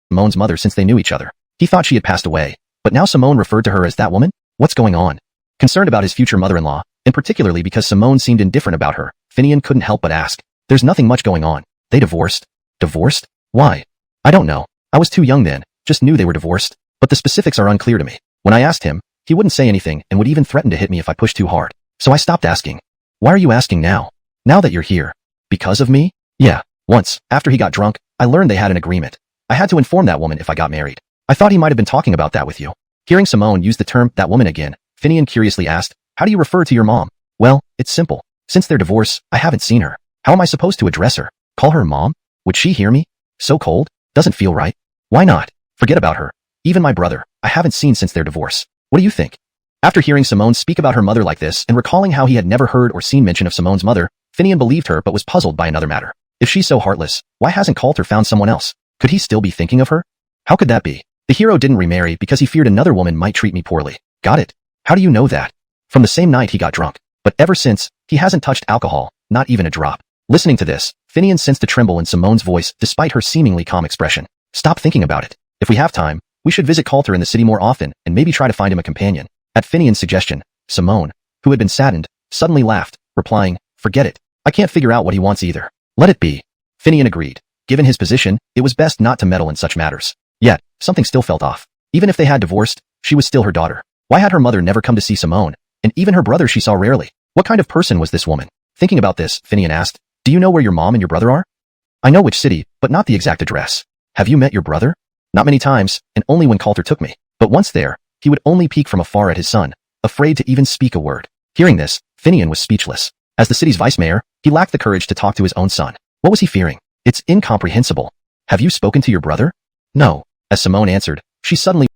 Simone's mother since they knew each other. He thought she had passed away, but now Simone referred to her as that woman? What's going on? Concerned about his future mother-in-law, and particularly because Simone seemed indifferent about her, Finian couldn't help but ask, "There's nothing much going on. They divorced?" "Divorced? Why?" "I don't know. I was too young then, just knew they were divorced, but the specifics are unclear to me. When I asked him, he wouldn't say anything and would even threaten to hit me if I pushed too hard. So I stopped asking." "Why are you asking now? Now that you're here? Because of me?" "Yeah. Once, after he got drunk, I learned they had an agreement. I had to inform that woman if I got married. I thought he might have been talking about that with you." Hearing Simone use the term, "that woman" again, Finian curiously asked, "How do you refer to your mom?" "Well, it's simple. Since their divorce, I haven't seen her. How am I supposed to address her? Call her mom? Would she hear me? So cold? Doesn't feel right. Why not? Forget about her. Even my brother, I haven't seen since their divorce. What do you think?" After hearing Simone speak about her mother like this and recalling how he had never heard or seen mention of Simone's mother, Finian believed her but was puzzled by another matter. If she's so heartless, why hasn't Coulter found someone else? Could he still be thinking of her? How could that be? The hero didn't remarry because he feared another woman might treat me poorly. Got it. How do you know that? From the same night he got drunk. But ever since, he hasn't touched alcohol, not even a drop. Listening to this, Finian sensed a tremble in Simone's voice despite her seemingly calm expression. "Stop thinking about it. If we have time, we should visit Coulter in the city more often and maybe try to find him a companion." At Finian's suggestion, Simone, who had been saddened, suddenly laughed, replying, "Forget it. I can't figure out what he wants either. Let it be." Finian agreed. Given his position, it was best not to meddle in such matters. Yet, something still felt off. Even if they had divorced, she was still her daughter. Why had her mother never come to see Simone? And even her brother she saw rarely. What kind of person was this woman? Thinking about this, Finian asked, "Do you know where your mom and your brother are?" "I know which city, but not the exact address." "Have you met your brother?" "Not many times, and only when Coulter took me. But once there, he would only peek from afar at his son, afraid to even speak a word." Hearing this, Finian was speechless. As the city's vice mayor, he lacked the courage to talk to his own son. What was he fearing? It's incomprehensible. "Have you spoken to your brother?" "No." As Simone answered, she suddenly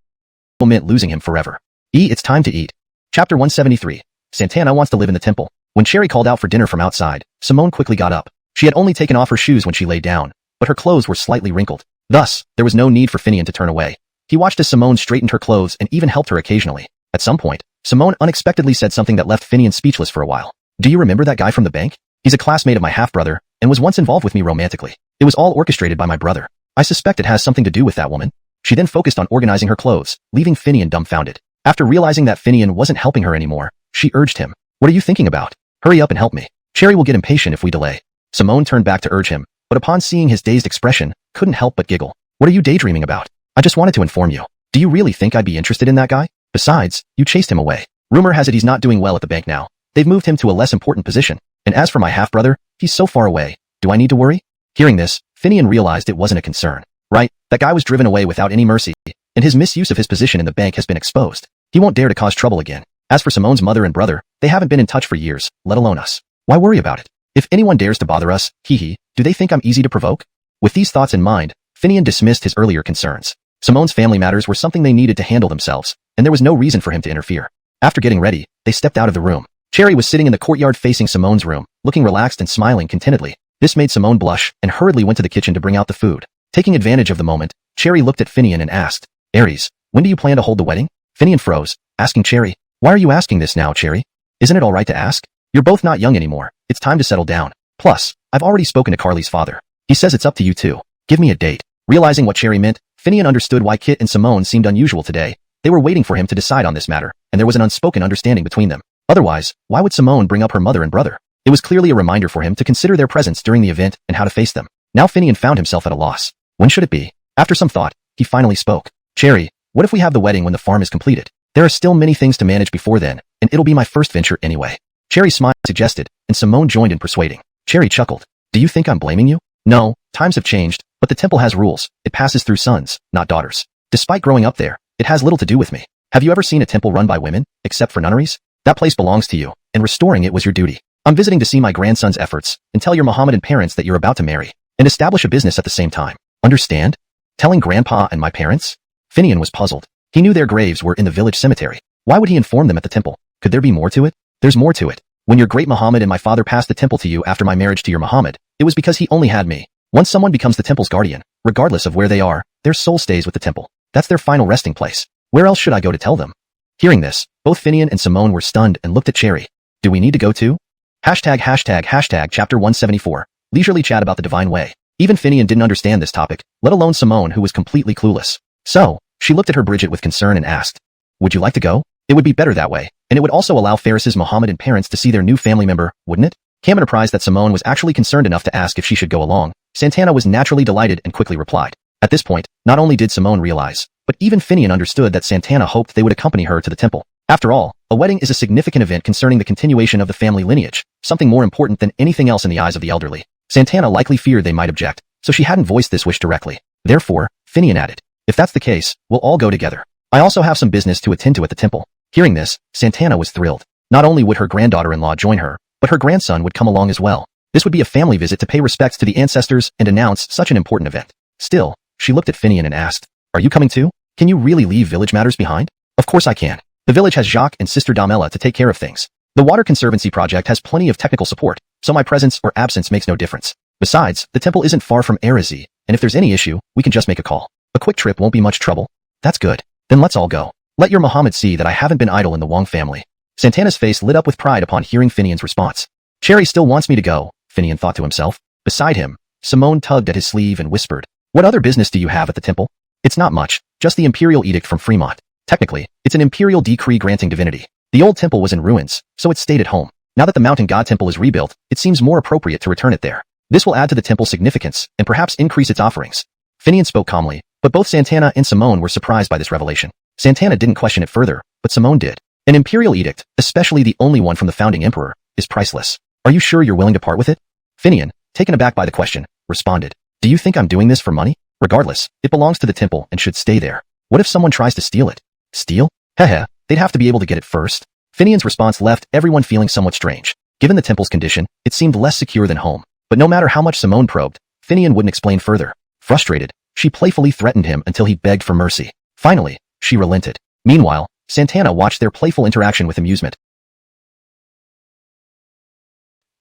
meant losing him forever. It's time to eat. Chapter 173. Santana wants to live in the temple. When Cherry called out for dinner from outside, Simone quickly got up. She had only taken off her shoes when she lay down, but her clothes were slightly wrinkled. Thus, there was no need for Finian to turn away. He watched as Simone straightened her clothes and even helped her occasionally. At some point, Simone unexpectedly said something that left Finian speechless for a while. "Do you remember that guy from the bank? He's a classmate of my half-brother, and was once involved with me romantically. It was all orchestrated by my brother. I suspect it has something to do with that woman." She then focused on organizing her clothes, leaving Finian dumbfounded. After realizing that Finian wasn't helping her anymore, she urged him, "What are you thinking about? Hurry up and help me. Cherry will get impatient if we delay." Simone turned back to urge him, but upon seeing his dazed expression, couldn't help but giggle. "What are you daydreaming about? I just wanted to inform you. Do you really think I'd be interested in that guy? Besides, you chased him away. Rumor has it he's not doing well at the bank now. They've moved him to a less important position. And as for my half-brother, he's so far away. Do I need to worry?" Hearing this, Finian realized it wasn't a concern. Right, that guy was driven away without any mercy, and his misuse of his position in the bank has been exposed. He won't dare to cause trouble again. As for Simone's mother and brother, they haven't been in touch for years, let alone us. Why worry about it? If anyone dares to bother us, do they think I'm easy to provoke? With these thoughts in mind, Finian dismissed his earlier concerns. Simone's family matters were something they needed to handle themselves, and there was no reason for him to interfere. After getting ready, they stepped out of the room. Cherry was sitting in the courtyard facing Simone's room, looking relaxed and smiling contentedly. This made Simone blush and hurriedly went to the kitchen to bring out the food. Taking advantage of the moment, Cherry looked at Finian and asked, "Aries, when do you plan to hold the wedding?" Finian froze, asking Cherry, "Why are you asking this now, Cherry? Isn't it all right to ask? You're both not young anymore. It's time to settle down. Plus, I've already spoken to Carly's father. He says it's up to you too. Give me a date." Realizing what Cherry meant, Finian understood why Kit and Simone seemed unusual today. They were waiting for him to decide on this matter, and there was an unspoken understanding between them. Otherwise, why would Simone bring up her mother and brother? It was clearly a reminder for him to consider their presence during the event and how to face them. Now Finian found himself at a loss. When should it be? After some thought, he finally spoke. "Cherry, what if we have the wedding when the farm is completed? There are still many things to manage before then, and it'll be my first venture anyway." Cherry smiled suggested, and Simone joined in persuading. Cherry chuckled. "Do you think I'm blaming you? No, times have changed, but the temple has rules. It passes through sons, not daughters. Despite growing up there, it has little to do with me. Have you ever seen a temple run by women, except for nunneries? That place belongs to you, and restoring it was your duty. I'm visiting to see my grandson's efforts, and tell your Mohammedan parents that you're about to marry, and establish a business at the same time. Understand? Telling Grandpa and my parents?" Finian was puzzled. He knew their graves were in the village cemetery. Why would he inform them at the temple? Could there be more to it? There's more to it. When your great Muhammad and my father passed the temple to you after my marriage to your Muhammad, it was because he only had me. Once someone becomes the temple's guardian, regardless of where they are, their soul stays with the temple. That's their final resting place. Where else should I go to tell them? Hearing this, both Finian and Simone were stunned and looked at Cherry. Do we need to go too? ####Chapter 174. Leisurely chat about the divine way. Even Finian didn't understand this topic, let alone Simone, who was completely clueless. So, she looked at her Bridget with concern and asked, would you like to go? It would be better that way, and it would also allow Ferris's Mohammedan parents to see their new family member, wouldn't it? Cameron apprised that Simone was actually concerned enough to ask if she should go along. Santana was naturally delighted and quickly replied. At this point, not only did Simone realize, but even Finian understood that Santana hoped they would accompany her to the temple. After all, a wedding is a significant event concerning the continuation of the family lineage, something more important than anything else in the eyes of the elderly. Santana likely feared they might object, so she hadn't voiced this wish directly. Therefore, Finian added, if that's the case, we'll all go together. I also have some business to attend to at the temple. Hearing this, Santana was thrilled. Not only would her granddaughter-in-law join her, but her grandson would come along as well. This would be a family visit to pay respects to the ancestors and announce such an important event. Still, she looked at Finian and asked, are you coming too? Can you really leave village matters behind? Of course I can. The village has Jacques and Sister Damela to take care of things. The Water Conservancy project has plenty of technical support, so my presence or absence makes no difference. Besides, the temple isn't far from Erazi, and if there's any issue, we can just make a call. A quick trip won't be much trouble. That's good. Then let's all go. Let your Muhammad see that I haven't been idle in the Wong family. Santana's face lit up with pride upon hearing Finian's response. Cherry still wants me to go, Finian thought to himself. Beside him, Simone tugged at his sleeve and whispered, what other business do you have at the temple? It's not much, just the imperial edict from Fremont. Technically, it's an imperial decree granting divinity. The old temple was in ruins, so it stayed at home. Now that the mountain god temple is rebuilt, it seems more appropriate to return it there. This will add to the temple's significance and perhaps increase its offerings. Finian spoke calmly, but both Santana and Simone were surprised by this revelation. Santana didn't question it further, but Simone did. An imperial edict, especially the only one from the founding emperor, is priceless. Are you sure you're willing to part with it? Finian, taken aback by the question, responded, do you think I'm doing this for money? Regardless, it belongs to the temple and should stay there. What if someone tries to steal it? Steal? Heh, they'd have to be able to get it first. Finian's response left everyone feeling somewhat strange. Given the temple's condition, it seemed less secure than home. But no matter how much Simone probed, Finian wouldn't explain further. Frustrated, she playfully threatened him until he begged for mercy. Finally, she relented. Meanwhile, Santana watched their playful interaction with amusement.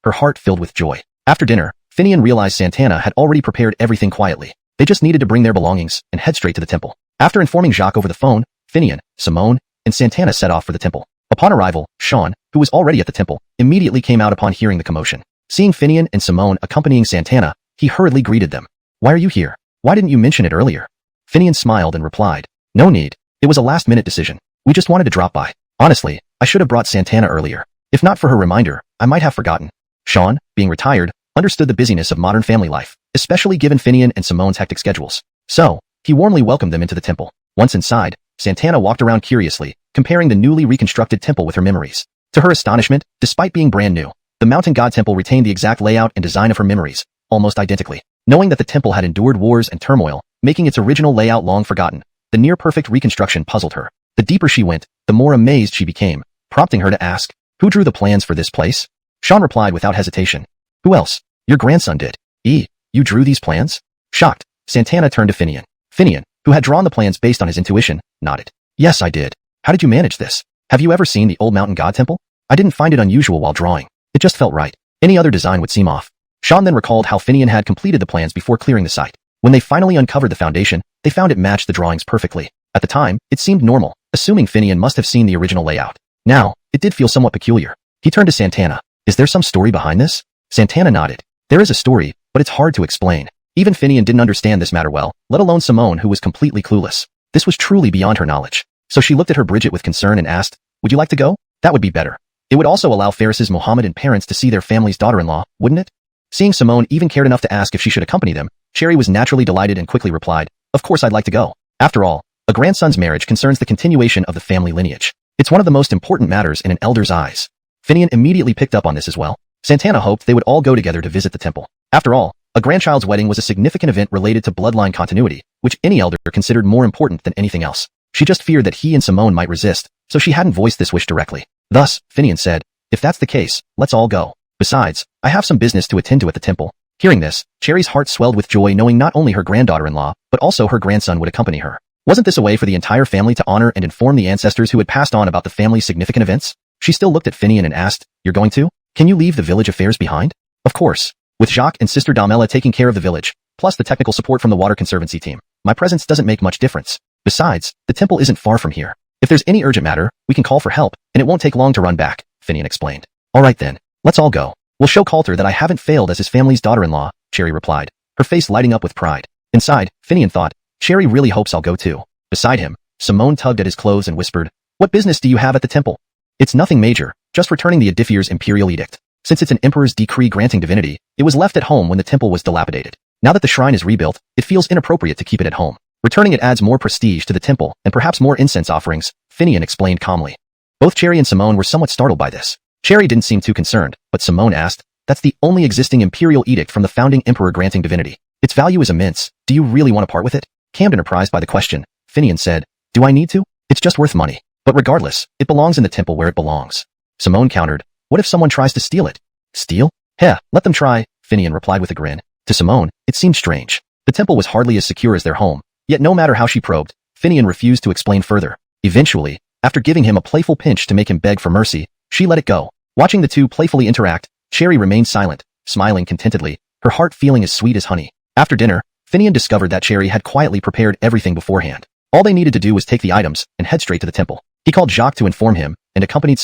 Her heart filled with joy. After dinner, Finian realized Santana had already prepared everything quietly. They just needed to bring their belongings and head straight to the temple. After informing Jacques over the phone, Finian, Simone, and Santana set off for the temple. Upon arrival, Sean, who was already at the temple, immediately came out upon hearing the commotion. Seeing Finian and Simone accompanying Santana, he hurriedly greeted them. Why are you here? Why didn't you mention it earlier? Finian smiled and replied, no need. It was a last-minute decision. We just wanted to drop by. Honestly, I should have brought Santana earlier. If not for her reminder, I might have forgotten. Sean, being retired, understood the busyness of modern family life, especially given Finian and Simone's hectic schedules. So, he warmly welcomed them into the temple. Once inside, Santana walked around curiously, comparing the newly reconstructed temple with her memories. To her astonishment, despite being brand new, the mountain god temple retained the exact layout and design of her memories, almost identically. Knowing that the temple had endured wars and turmoil, making its original layout long forgotten, the near-perfect reconstruction puzzled her. The deeper she went, the more amazed she became, prompting her to ask, who drew the plans for this place? Sean replied without hesitation. Who else? Your grandson did. You drew these plans? Shocked, Santana turned to Finian. Finian, who had drawn the plans based on his intuition, nodded. Yes, I did. How did you manage this? Have you ever seen the old mountain god temple? I didn't find it unusual while drawing. It just felt right. Any other design would seem off. Sean then recalled how Finian had completed the plans before clearing the site. When they finally uncovered the foundation, they found it matched the drawings perfectly. At the time, it seemed normal, assuming Finian must have seen the original layout. Now, it did feel somewhat peculiar. He turned to Santana. Is there some story behind this? Santana nodded. There is a story, but it's hard to explain. Even Finian didn't understand this matter well, let alone Simone, who was completely clueless. This was truly beyond her knowledge. So she looked at her Bridget with concern and asked, would you like to go? That would be better. It would also allow Ferris's Mohammedan parents to see their family's daughter-in-law, wouldn't it? Seeing Simone even cared enough to ask if she should accompany them, Cherry was naturally delighted and quickly replied, of course I'd like to go. After all, a grandson's marriage concerns the continuation of the family lineage. It's one of the most important matters in an elder's eyes. Finian immediately picked up on this as well. Santana hoped they would all go together to visit the temple. After all, a grandchild's wedding was a significant event related to bloodline continuity, which any elder considered more important than anything else. She just feared that he and Simone might resist, so she hadn't voiced this wish directly. Thus, Finian said, if that's the case, let's all go. Besides, I have some business to attend to at the temple. Hearing this, Cherry's heart swelled with joy knowing not only her granddaughter-in-law, but also her grandson would accompany her. Wasn't this a way for the entire family to honor and inform the ancestors who had passed on about the family's significant events? She still looked at Finian and asked, you're going to? Can you leave the village affairs behind? Of course. With Jacques and Sister Damela taking care of the village, plus the technical support from the Water Conservancy team. My presence doesn't make much difference. Besides, the temple isn't far from here. If there's any urgent matter, we can call for help, and it won't take long to run back, Finian explained. Alright then, let's all go. We'll show Coulter that I haven't failed as his family's daughter-in-law, Cherry replied, her face lighting up with pride. Inside, Finian thought, Cherry really hopes I'll go too. Beside him, Simone tugged at his clothes and whispered, what business do you have at the temple? It's nothing major, just returning the Adifir's imperial edict. Since it's an emperor's decree granting divinity, it was left at home when the temple was dilapidated. Now that the shrine is rebuilt, it feels inappropriate to keep it at home. Returning it adds more prestige to the temple and perhaps more incense offerings, Finian explained calmly. Both Cherry and Simone were somewhat startled by this. Cherry didn't seem too concerned, but Simone asked, that's the only existing imperial edict from the founding emperor granting divinity. Its value is immense. Do you really want to part with it? Camden surprised by the question. Finian said, do I need to? It's just worth money. But regardless, it belongs in the temple where it belongs. Simone countered, what if someone tries to steal it? Steal? Heh, let them try, Finian replied with a grin. To Simone, it seemed strange. The temple was hardly as secure as their home, yet no matter how she probed, Finian refused to explain further. Eventually, after giving him a playful pinch to make him beg for mercy, she let it go. Watching the two playfully interact, Cherry remained silent, smiling contentedly, her heart feeling as sweet as honey. After dinner, Finian discovered that Cherry had quietly prepared everything beforehand. All they needed to do was take the items and head straight to the temple. He called Jacques to inform him and accompanied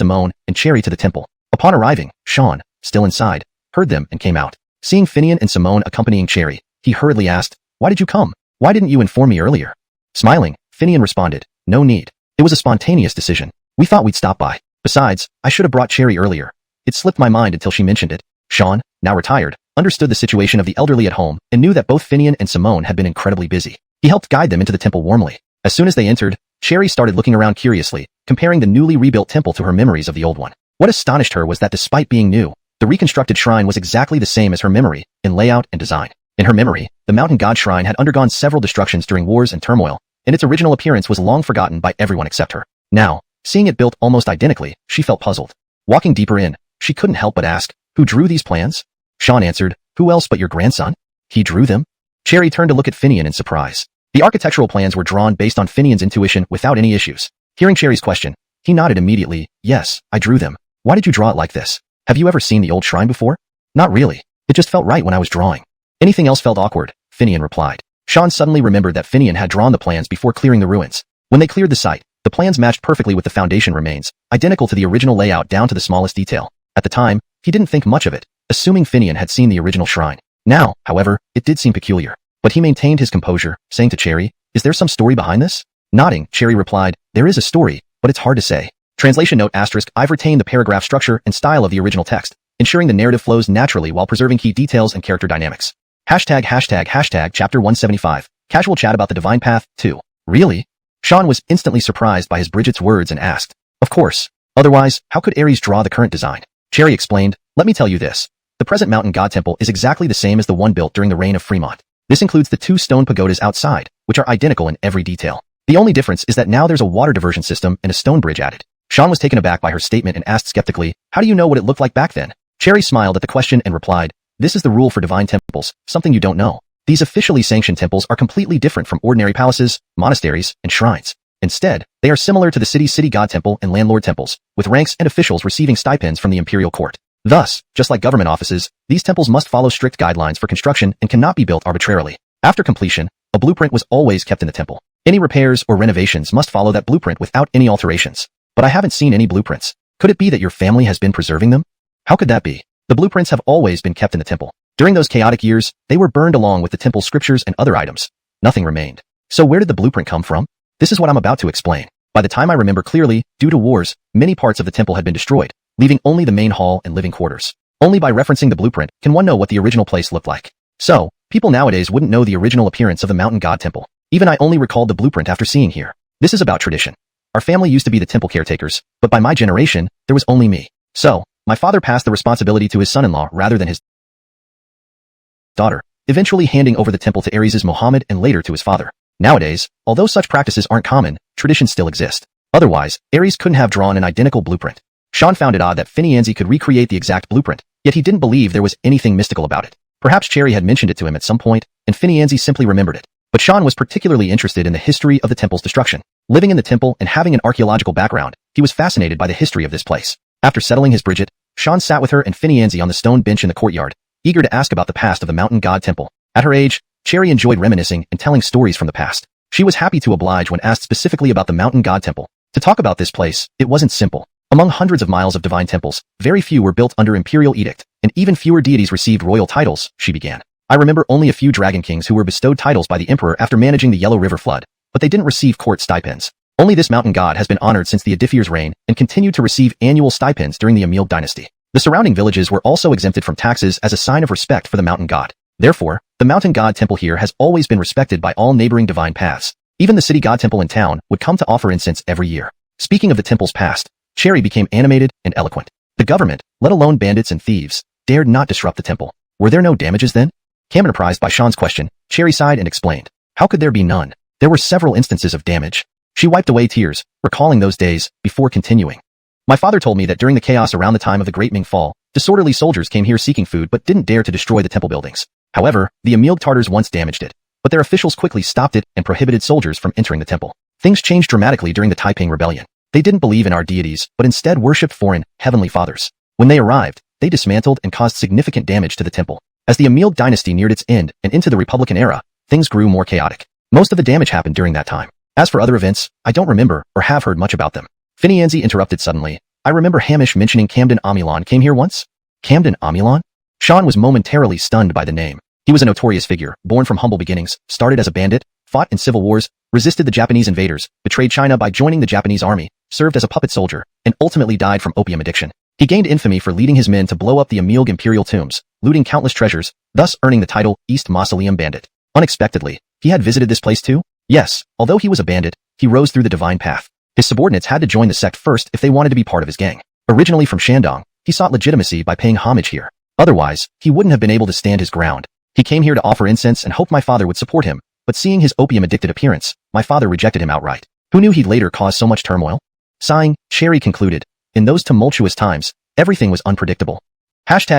Simone and Cherry to the temple. Upon arriving, Sean, still inside, heard them and came out. Seeing Finian and Simone accompanying Cherry, he hurriedly asked, why did you come? Why didn't you inform me earlier? Smiling, Finian responded, no need. It was a spontaneous decision. We thought we'd stop by. Besides, I should have brought Cherry earlier. It slipped my mind until she mentioned it. Sean, now retired, understood the situation of the elderly at home and knew that both Finian and Simone had been incredibly busy. He helped guide them into the temple warmly. As soon as they entered, Cherry started looking around curiously, comparing the newly rebuilt temple to her memories of the old one. What astonished her was that despite being new, the reconstructed shrine was exactly the same as her memory, in layout and design. In her memory, the mountain god shrine had undergone several destructions during wars and turmoil, and its original appearance was long forgotten by everyone except her. Now, seeing it built almost identically, she felt puzzled. Walking deeper in, she couldn't help but ask, who drew these plans? Sean answered, who else but your grandson? He drew them? Cherry turned to look at Finian in surprise. The architectural plans were drawn based on Finian's intuition without any issues. Hearing Cherry's question, he nodded immediately, yes, I drew them. Why did you draw it like this? Have you ever seen the old shrine before? Not really. It just felt right when I was drawing. Anything else felt awkward, Finian replied. Sean suddenly remembered that Finian had drawn the plans before clearing the ruins. When they cleared the site, the plans matched perfectly with the foundation remains, identical to the original layout down to the smallest detail. At the time, he didn't think much of it, assuming Finian had seen the original shrine. Now, however, it did seem peculiar. But he maintained his composure, saying to Cherry, is there some story behind this? Nodding, Cherry replied, there is a story, but it's hard to say. Translation note **, I've retained the paragraph structure and style of the original text, ensuring the narrative flows naturally while preserving key details and character dynamics. Hashtag chapter 175. Casual chat about the divine path, 2. Really? Sean was instantly surprised by his Bridget's words and asked, of course. Otherwise, how could Ares draw the current design? Cherry explained, let me tell you this. The present mountain god temple is exactly the same as the one built during the reign of Fremont. This includes the 2 stone pagodas outside, which are identical in every detail. The only difference is that now there's a water diversion system and a stone bridge added. Sean was taken aback by her statement and asked skeptically, how do you know what it looked like back then? Cherry smiled at the question and replied, this is the rule for divine temples, something you don't know. These officially sanctioned temples are completely different from ordinary palaces, monasteries, and shrines. Instead, they are similar to the city god temple and landlord temples, with ranks and officials receiving stipends from the imperial court. Thus, just like government offices, these temples must follow strict guidelines for construction and cannot be built arbitrarily. After completion, a blueprint was always kept in the temple. Any repairs or renovations must follow that blueprint without any alterations. But I haven't seen any blueprints. Could it be that your family has been preserving them? How could that be? The blueprints have always been kept in the temple. During those chaotic years, they were burned along with the temple scriptures and other items. Nothing remained. So where did the blueprint come from? This is what I'm about to explain. By the time I remember clearly, due to wars, many parts of the temple had been destroyed, leaving only the main hall and living quarters. Only by referencing the blueprint can one know what the original place looked like. So, people nowadays wouldn't know the original appearance of the mountain god temple. Even I only recalled the blueprint after seeing here. This is about tradition. Our family used to be the temple caretakers, but by my generation, there was only me. So, my father passed the responsibility to his son-in-law rather than his daughter, eventually handing over the temple to Ares's Muhammad and later to his father. Nowadays, although such practices aren't common, traditions still exist. Otherwise, Ares couldn't have drawn an identical blueprint. Sean found it odd that Finianzi could recreate the exact blueprint, yet he didn't believe there was anything mystical about it. Perhaps Cherry had mentioned it to him at some point, and Finianzi simply remembered it. But Sean was particularly interested in the history of the temple's destruction. Living in the temple and having an archaeological background, he was fascinated by the history of this place. After settling his Bridget, Sean sat with her and Finianzi on the stone bench in the courtyard, eager to ask about the past of the mountain god temple. At her age, Cherry enjoyed reminiscing and telling stories from the past. She was happy to oblige when asked specifically about the mountain god temple. To talk about this place, it wasn't simple. Among hundreds of miles of divine temples, very few were built under imperial edict, and even fewer deities received royal titles, she began. I remember only a few dragon kings who were bestowed titles by the emperor after managing the Yellow River flood, but they didn't receive court stipends. Only this mountain god has been honored since the Adifir's reign and continued to receive annual stipends during the Emil dynasty. The surrounding villages were also exempted from taxes as a sign of respect for the mountain god. Therefore, the mountain god temple here has always been respected by all neighboring divine paths. Even the city god temple in town would come to offer incense every year. Speaking of the temple's past, Cherry became animated and eloquent. The government, let alone bandits and thieves, dared not disrupt the temple. Were there no damages then? Surprised by Sean's question, Cherry sighed and explained. How could there be none? There were several instances of damage. She wiped away tears, recalling those days, before continuing. My father told me that during the chaos around the time of the Great Ming Fall, disorderly soldiers came here seeking food but didn't dare to destroy the temple buildings. However, the Emil Tartars once damaged it, but their officials quickly stopped it and prohibited soldiers from entering the temple. Things changed dramatically during the Taiping Rebellion. They didn't believe in our deities, but instead worshipped foreign, heavenly fathers. When they arrived, they dismantled and caused significant damage to the temple. As the Emil dynasty neared its end and into the Republican era, things grew more chaotic. Most of the damage happened during that time. As for other events, I don't remember or have heard much about them. Finianzi interrupted suddenly. I remember Hamish mentioning Camden Amulon came here once. Camden Amulon? Sean was momentarily stunned by the name. He was a notorious figure, born from humble beginnings, started as a bandit, fought in civil wars, resisted the Japanese invaders, betrayed China by joining the Japanese army, served as a puppet soldier, and ultimately died from opium addiction. He gained infamy for leading his men to blow up the Emil imperial tombs, looting countless treasures, thus earning the title East Mausoleum Bandit. Unexpectedly, he had visited this place too? Yes, although he was a bandit, he rose through the divine path. His subordinates had to join the sect first if they wanted to be part of his gang. Originally from Shandong, he sought legitimacy by paying homage here. Otherwise, he wouldn't have been able to stand his ground. He came here to offer incense and hoped my father would support him, but seeing his opium-addicted appearance, my father rejected him outright. Who knew he'd later cause so much turmoil? Sighing, Cherry concluded, in those tumultuous times, everything was unpredictable. Chapter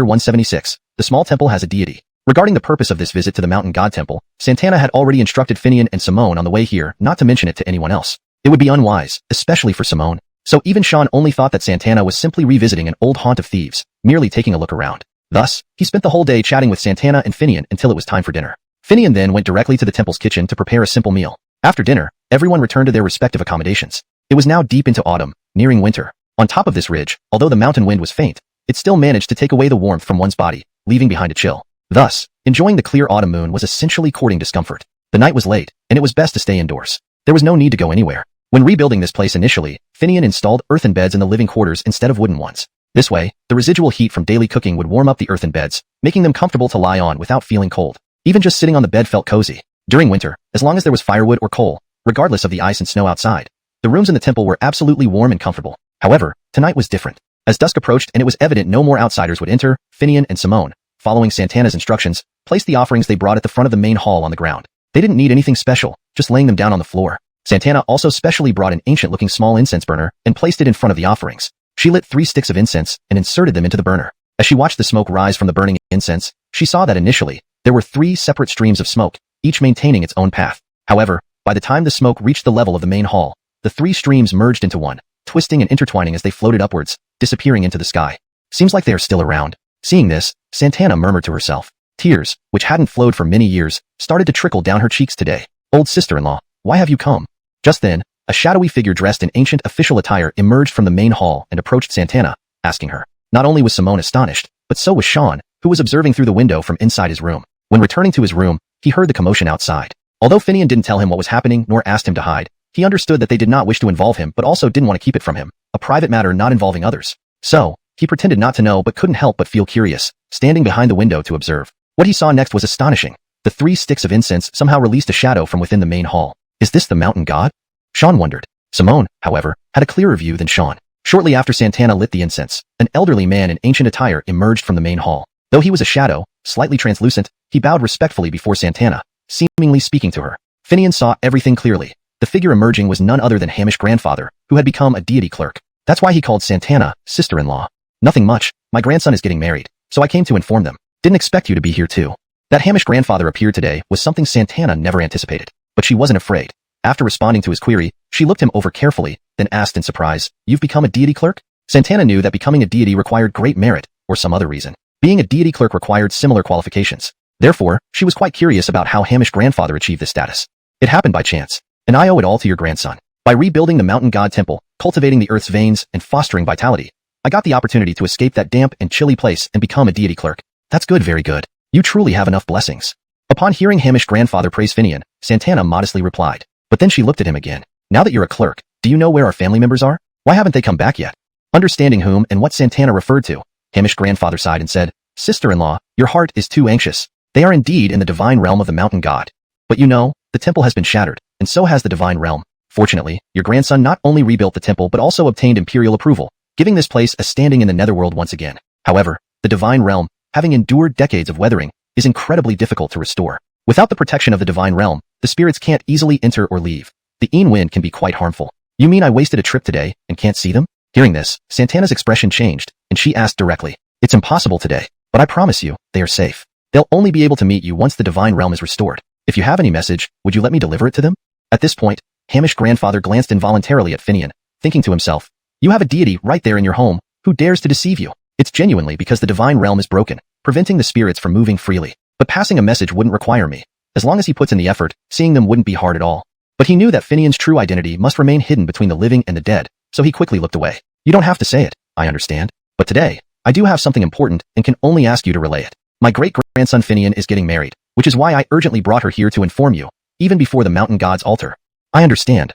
176. The small temple has a deity. Regarding the purpose of this visit to the mountain god temple, Santana had already instructed Finian and Simone on the way here not to mention it to anyone else. It would be unwise, especially for Simone. So even Sean only thought that Santana was simply revisiting an old haunt of thieves, merely taking a look around. Thus, he spent the whole day chatting with Santana and Finian until it was time for dinner. Finian then went directly to the temple's kitchen to prepare a simple meal. After dinner, everyone returned to their respective accommodations. It was now deep into autumn, nearing winter. On top of this ridge, although the mountain wind was faint, it still managed to take away the warmth from one's body, leaving behind a chill. Thus, enjoying the clear autumn moon was essentially courting discomfort. The night was late, and it was best to stay indoors. There was no need to go anywhere. When rebuilding this place initially, Finian installed earthen beds in the living quarters instead of wooden ones. This way, the residual heat from daily cooking would warm up the earthen beds, making them comfortable to lie on without feeling cold. Even just sitting on the bed felt cozy. During winter, as long as there was firewood or coal, regardless of the ice and snow outside, the rooms in the temple were absolutely warm and comfortable. However, tonight was different. As dusk approached and it was evident no more outsiders would enter, Finian and Simone, following Santana's instructions, placed the offerings they brought at the front of the main hall on the ground. They didn't need anything special, just laying them down on the floor. Santana also specially brought an ancient-looking small incense burner and placed it in front of the offerings. She lit 3 sticks of incense and inserted them into the burner. As she watched the smoke rise from the burning incense, she saw that initially, there were 3 separate streams of smoke, each maintaining its own path. However, by the time the smoke reached the level of the main hall, the 3 streams merged into one, twisting and intertwining as they floated upwards, disappearing into the sky. Seems like they are still around. Seeing this, Santana murmured to herself. Tears, which hadn't flowed for many years, started to trickle down her cheeks today. Old sister-in-law, why have you come? Just then, a shadowy figure dressed in ancient official attire emerged from the main hall and approached Santana, asking her. Not only was Simone astonished, but so was Sean, who was observing through the window from inside his room. When returning to his room, he heard the commotion outside. Although Finian didn't tell him what was happening nor asked him to hide, he understood that they did not wish to involve him but also didn't want to keep it from him, a private matter not involving others. So, he pretended not to know but couldn't help but feel curious, standing behind the window to observe. What he saw next was astonishing. The 3 sticks of incense somehow released a shadow from within the main hall. Is this the mountain god? Sean wondered. Simone, however, had a clearer view than Sean. Shortly after Santana lit the incense, an elderly man in ancient attire emerged from the main hall. Though he was a shadow, slightly translucent, he bowed respectfully before Santana, seemingly speaking to her. Finian saw everything clearly. The figure emerging was none other than Hamish's grandfather, who had become a deity clerk. That's why he called Santana sister-in-law. Nothing much, my grandson is getting married, so I came to inform them. Didn't expect you to be here too. That Hamish's grandfather appeared today was something Santana never anticipated, but she wasn't afraid. After responding to his query, she looked him over carefully, then asked in surprise, You've become a deity clerk? Santana knew that becoming a deity required great merit, or some other reason. Being a deity clerk required similar qualifications. Therefore, she was quite curious about how Hamish's grandfather achieved this status. It happened by chance, and I owe it all to your grandson. By rebuilding the mountain god temple, cultivating the earth's veins, and fostering vitality, I got the opportunity to escape that damp and chilly place and become a deity clerk. That's good, very good. You truly have enough blessings. Upon hearing Hamish's grandfather praise Finian, Santana modestly replied. But then she looked at him again. Now that you're a clerk, do you know where our family members are? Why haven't they come back yet? Understanding whom and what Santana referred to, Hamish's grandfather sighed and said, Sister-in-law, your heart is too anxious. They are indeed in the divine realm of the mountain god. But you know, the temple has been shattered, and so has the divine realm. Fortunately, your grandson not only rebuilt the temple but also obtained imperial approval, giving this place a standing in the netherworld once again. However, the divine realm, having endured decades of weathering, is incredibly difficult to restore. Without the protection of the divine realm, the spirits can't easily enter or leave. The Een wind can be quite harmful. You mean I wasted a trip today and can't see them? Hearing this, Santana's expression changed, and she asked directly, It's impossible today, but I promise you, they are safe. They'll only be able to meet you once the divine realm is restored. If you have any message, would you let me deliver it to them? At this point, Hamish's grandfather glanced involuntarily at Finian, thinking to himself, You have a deity right there in your home, who dares to deceive you? It's genuinely because the divine realm is broken, preventing the spirits from moving freely. But passing a message wouldn't require me. As long as he puts in the effort, seeing them wouldn't be hard at all. But he knew that Finian's true identity must remain hidden between the living and the dead, so he quickly looked away. You don't have to say it, I understand. But today, I do have something important and can only ask you to relay it. My great-grandson Finian is getting married, which is why I urgently brought her here to inform you, even before the mountain god's altar. I understand.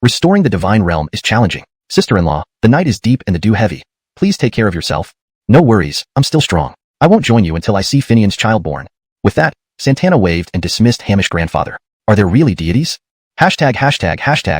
Restoring the divine realm is challenging. Sister-in-law, the night is deep and the dew heavy. Please take care of yourself. No worries, I'm still strong. I won't join you until I see Finian's child born. With that, Santana waved and dismissed Hamish's grandfather. Are there really deities? Hashtag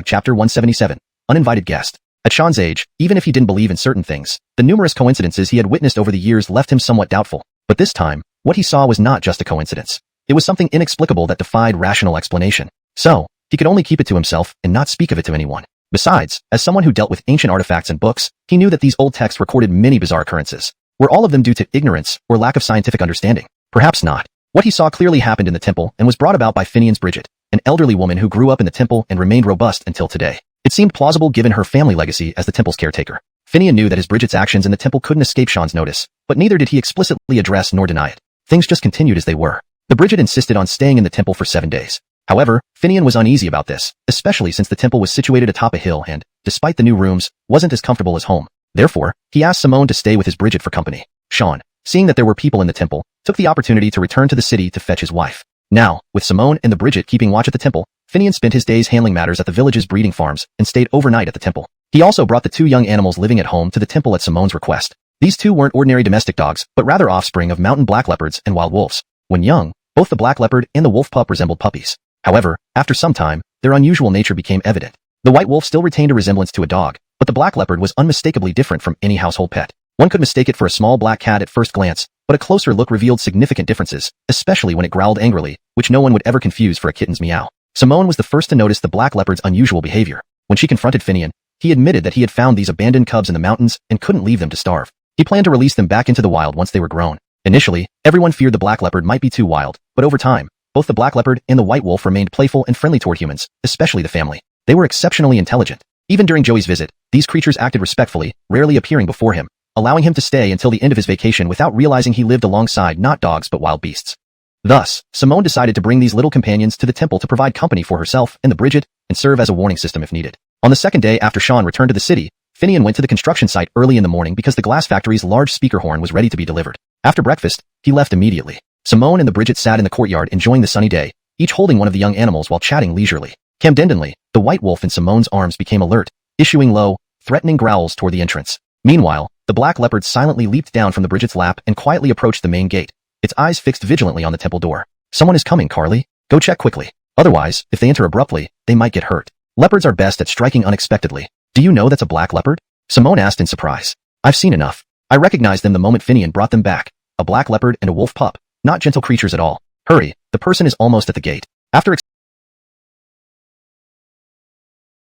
chapter 177. Uninvited guest. At Sean's age, even if he didn't believe in certain things, the numerous coincidences he had witnessed over the years left him somewhat doubtful. But this time, what he saw was not just a coincidence. It was something inexplicable that defied rational explanation. So, he could only keep it to himself and not speak of it to anyone. Besides, as someone who dealt with ancient artifacts and books, he knew that these old texts recorded many bizarre occurrences. Were all of them due to ignorance or lack of scientific understanding? Perhaps not. What he saw clearly happened in the temple and was brought about by Finian's Bridget, an elderly woman who grew up in the temple and remained robust until today. It seemed plausible given her family legacy as the temple's caretaker. Finian knew that his Bridget's actions in the temple couldn't escape Sean's notice, but neither did he explicitly address nor deny it. Things just continued as they were. The Bridget insisted on staying in the temple for 7 days. However, Finian was uneasy about this, especially since the temple was situated atop a hill and, despite the new rooms, wasn't as comfortable as home. Therefore, he asked Simone to stay with his Bridget for company. Sean, seeing that there were people in the temple, took the opportunity to return to the city to fetch his wife. Now, with Simone and the Bridget keeping watch at the temple, Finian spent his days handling matters at the village's breeding farms and stayed overnight at the temple. He also brought the 2 young animals living at home to the temple at Simone's request. These 2 weren't ordinary domestic dogs, but rather offspring of mountain black leopards and wild wolves. When young, both the black leopard and the wolf pup resembled puppies. However, after some time, their unusual nature became evident. The white wolf still retained a resemblance to a dog, but the black leopard was unmistakably different from any household pet. One could mistake it for a small black cat at first glance, but a closer look revealed significant differences, especially when it growled angrily, which no one would ever confuse for a kitten's meow. Simone was the first to notice the black leopard's unusual behavior. When she confronted Finian, he admitted that he had found these abandoned cubs in the mountains and couldn't leave them to starve. He planned to release them back into the wild once they were grown. Initially, everyone feared the black leopard might be too wild, but over time, both the black leopard and the white wolf remained playful and friendly toward humans, especially the family. They were exceptionally intelligent. Even during Joey's visit, these creatures acted respectfully, rarely appearing before him, allowing him to stay until the end of his vacation without realizing he lived alongside not dogs but wild beasts. Thus, Simone decided to bring these little companions to the temple to provide company for herself and the Bridget, and serve as a warning system if needed. On the second day after Sean returned to the city, Finian went to the construction site early in the morning because the glass factory's large speaker horn was ready to be delivered. After breakfast, he left immediately. Simone and the Bridget sat in the courtyard enjoying the sunny day, each holding one of the young animals while chatting leisurely. Camdendenly, the white wolf in Simone's arms became alert, issuing low, threatening growls toward the entrance. Meanwhile, the black leopard silently leaped down from the Bridget's lap and quietly approached the main gate, its eyes fixed vigilantly on the temple door. Someone is coming, Carly. Go check quickly. Otherwise, if they enter abruptly, they might get hurt. Leopards are best at striking unexpectedly. Do you know that's a black leopard? Simone asked in surprise. I've seen enough. I recognized them the moment Finian brought them back. A black leopard and a wolf pup. Not gentle creatures at all. Hurry, the person is almost at the gate. After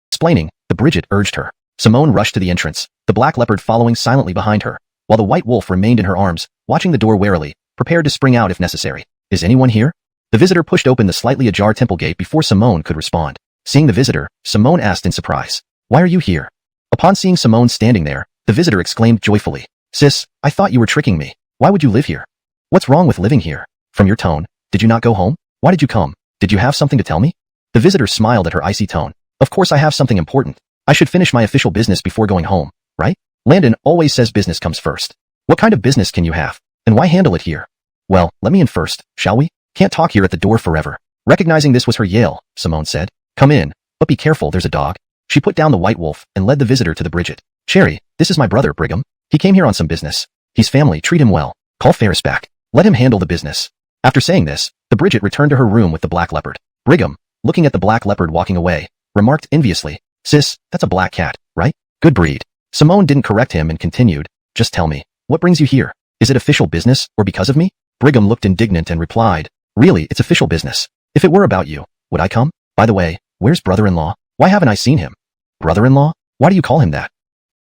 explaining, the Bridget urged her. Simone rushed to the entrance, the black leopard following silently behind her, while the white wolf remained in her arms, watching the door warily, prepared to spring out if necessary. Is anyone here? The visitor pushed open the slightly ajar temple gate before Simone could respond. Seeing the visitor, Simone asked in surprise. Why are you here? Upon seeing Simone standing there, the visitor exclaimed joyfully. Sis, I thought you were tricking me. Why would you live here? What's wrong with living here? From your tone, did you not go home? Why did you come? Did you have something to tell me? The visitor smiled at her icy tone. Of course I have something important. I should finish my official business before going home, right? Landon always says business comes first. What kind of business can you have? And why handle it here? Well, let me in first, shall we? Can't talk here at the door forever. Recognizing this was her Yale, Simone said. Come in, but be careful, there's a dog. She put down the white wolf and led the visitor to the Bridget. Cherry, this is my brother, Brigham. He came here on some business. He's family, treat him well. Call Ferris back. Let him handle the business. After saying this, the Bridget returned to her room with the black leopard. Brigham, looking at the black leopard walking away, remarked enviously, Sis, that's a black cat, right? Good breed. Simone didn't correct him and continued, Just tell me, what brings you here? Is it official business, or because of me? Brigham looked indignant and replied, Really, it's official business. If it were about you, would I come? By the way, where's brother-in-law? Why haven't I seen him? Brother-in-law? Why do you call him that?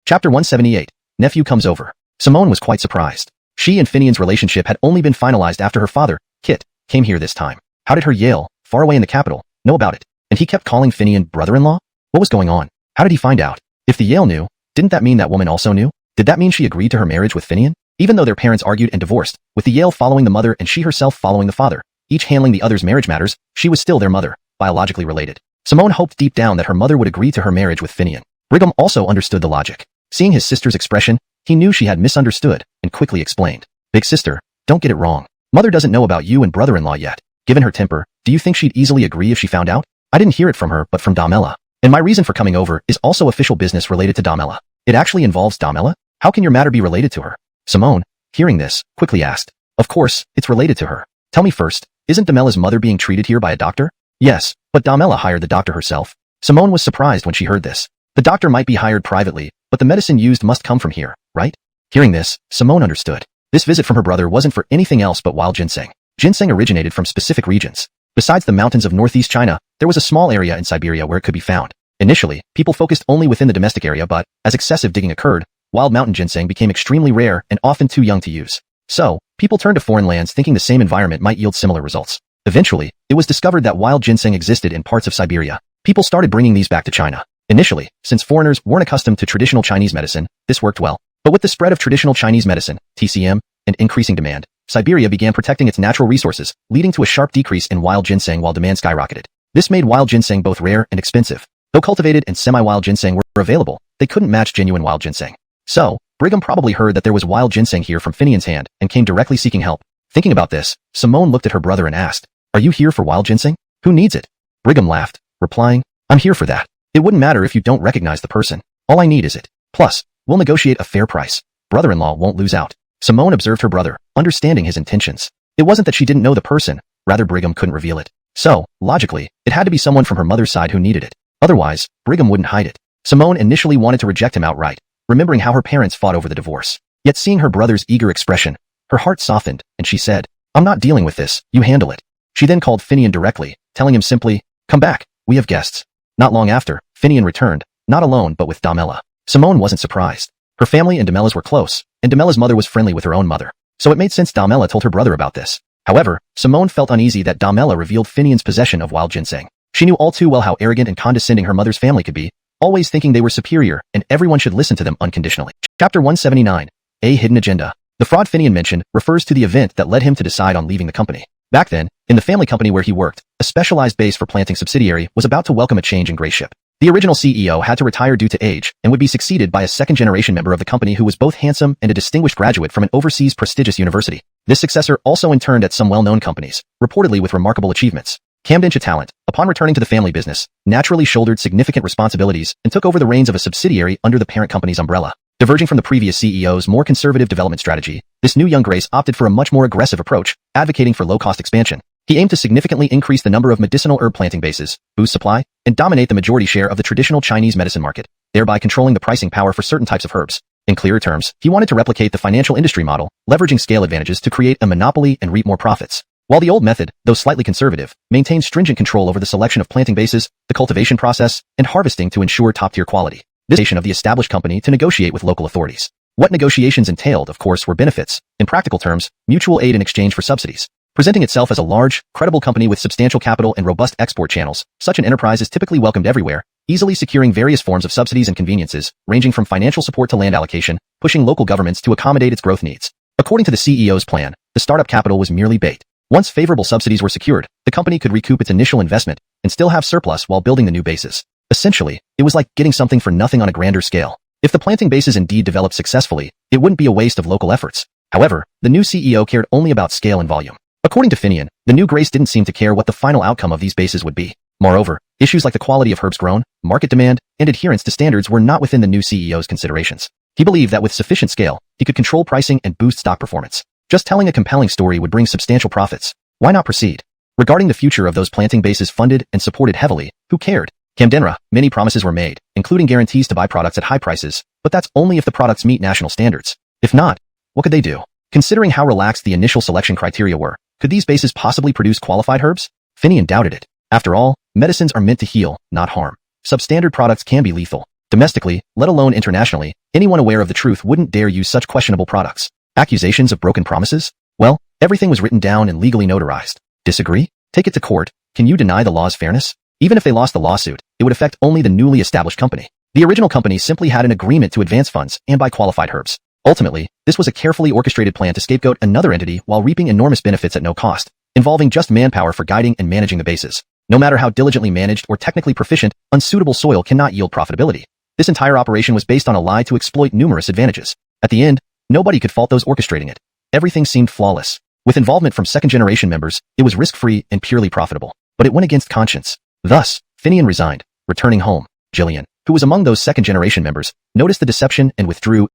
Chapter 178. Nephew comes over. Simone was quite surprised. She and Finian's relationship had only been finalized after her father, Kit, came here this time. How did her Yale, far away in the capital, know about it? And he kept calling Finian brother-in-law? What was going on? How did he find out? If the Yale knew, didn't that mean that woman also knew? Did that mean she agreed to her marriage with Finian? Even though their parents argued and divorced, with the Yale following the mother and she herself following the father, each handling the other's marriage matters, she was still their mother, biologically related. Simone hoped deep down that her mother would agree to her marriage with Finian. Brigham also understood the logic. Seeing his sister's expression, he knew she had misunderstood and quickly explained. Big sister, don't get it wrong. Mother doesn't know about you and brother-in-law yet. Given her temper, do you think she'd easily agree if she found out? I didn't hear it from her but from Damela. And my reason for coming over is also official business related to Damela. It actually involves Damela? How can your matter be related to her? Simone, hearing this, quickly asked. Of course, it's related to her. Tell me first, isn't Damela's mother being treated here by a doctor? Yes, but Damela hired the doctor herself. Simone was surprised when she heard this. The doctor might be hired privately, but the medicine used must come from here, right? Hearing this, Simone understood. This visit from her brother wasn't for anything else but wild ginseng. Ginseng originated from specific regions. Besides the mountains of northeast China, there was a small area in Siberia where it could be found. Initially, people focused only within the domestic area but, as excessive digging occurred, wild mountain ginseng became extremely rare and often too young to use. So, people turned to foreign lands thinking the same environment might yield similar results. Eventually, it was discovered that wild ginseng existed in parts of Siberia. People started bringing these back to China. Initially, since foreigners weren't accustomed to traditional Chinese medicine, this worked well. But with the spread of traditional Chinese medicine, TCM, and increasing demand, Siberia began protecting its natural resources, leading to a sharp decrease in wild ginseng while demand skyrocketed. This made wild ginseng both rare and expensive. Though cultivated and semi-wild ginseng were available, they couldn't match genuine wild ginseng. So, Brigham probably heard that there was wild ginseng here from Finian's hand and came directly seeking help. Thinking about this, Simone looked at her brother and asked, Are you here for wild ginseng? Who needs it? Brigham laughed, replying, I'm here for that. It wouldn't matter if you don't recognize the person. All I need is it. Plus, we'll negotiate a fair price. Brother-in-law won't lose out. Simone observed her brother, understanding his intentions. It wasn't that she didn't know the person, rather Brigham couldn't reveal it. So, logically, it had to be someone from her mother's side who needed it. Otherwise, Brigham wouldn't hide it. Simone initially wanted to reject him outright, remembering how her parents fought over the divorce. Yet seeing her brother's eager expression, her heart softened, and she said, I'm not dealing with this, you handle it. She then called Finian directly, telling him simply, Come back, we have guests. Not long after, Finian returned, not alone but with Damela. Simone wasn't surprised. Her family and Damela's were close, and Damela's mother was friendly with her own mother. So it made sense Damela told her brother about this. However, Simone felt uneasy that Damela revealed Finian's possession of wild ginseng. She knew all too well how arrogant and condescending her mother's family could be, always thinking they were superior and everyone should listen to them unconditionally. Chapter 179. A Hidden Agenda. The fraud Finian mentioned refers to the event that led him to decide on leaving the company. Back then, in the family company where he worked, a specialized base for planting subsidiary was about to welcome a change in gray ship. The original CEO had to retire due to age and would be succeeded by a second-generation member of the company who was both handsome and a distinguished graduate from an overseas prestigious university. This successor also interned at some well-known companies, reportedly with remarkable achievements. Camdentia Talent, upon returning to the family business, naturally shouldered significant responsibilities and took over the reins of a subsidiary under the parent company's umbrella. Diverging from the previous CEO's more conservative development strategy, this new young Grace opted for a much more aggressive approach, advocating for low-cost expansion. He aimed to significantly increase the number of medicinal herb planting bases, boost supply, and dominate the majority share of the traditional Chinese medicine market, thereby controlling the pricing power for certain types of herbs. In clearer terms, he wanted to replicate the financial industry model, leveraging scale advantages to create a monopoly and reap more profits. While the old method, though slightly conservative, maintained stringent control over the selection of planting bases, the cultivation process, and harvesting to ensure top-tier quality. This is of the established company to negotiate with local authorities. What negotiations entailed, of course, were benefits, in practical terms, mutual aid in exchange for subsidies. Presenting itself as a large, credible company with substantial capital and robust export channels, such an enterprise is typically welcomed everywhere, easily securing various forms of subsidies and conveniences, ranging from financial support to land allocation, pushing local governments to accommodate its growth needs. According to the CEO's plan, the startup capital was merely bait. Once favorable subsidies were secured, the company could recoup its initial investment and still have surplus while building the new bases. Essentially, it was like getting something for nothing on a grander scale. If the planting bases indeed developed successfully, it wouldn't be a waste of local efforts. However, the new CEO cared only about scale and volume. According to Finian, the new Grace didn't seem to care what the final outcome of these bases would be. Moreover, issues like the quality of herbs grown, market demand, and adherence to standards were not within the new CEO's considerations. He believed that with sufficient scale, he could control pricing and boost stock performance. Just telling a compelling story would bring substantial profits. Why not proceed? Regarding the future of those planting bases funded and supported heavily, who cared? Camdenra, many promises were made, including guarantees to buy products at high prices, but that's only if the products meet national standards. If not, what could they do? Considering how relaxed the initial selection criteria were, could these bases possibly produce qualified herbs? Finian doubted it. After all, medicines are meant to heal, not harm. Substandard products can be lethal. Domestically, let alone internationally, anyone aware of the truth wouldn't dare use such questionable products. Accusations of broken promises? Well, everything was written down and legally notarized. Disagree? Take it to court. Can you deny the law's fairness? Even if they lost the lawsuit, it would affect only the newly established company. The original company simply had an agreement to advance funds and buy qualified herbs. Ultimately, this was a carefully orchestrated plan to scapegoat another entity while reaping enormous benefits at no cost, involving just manpower for guiding and managing the bases. No matter how diligently managed or technically proficient, unsuitable soil cannot yield profitability. This entire operation was based on a lie to exploit numerous advantages. At the end, nobody could fault those orchestrating it. Everything seemed flawless. With involvement from second-generation members, it was risk-free and purely profitable. But it went against conscience. Thus, Finian resigned, returning home. Jillian, who was among those second-generation members, noticed the deception and withdrew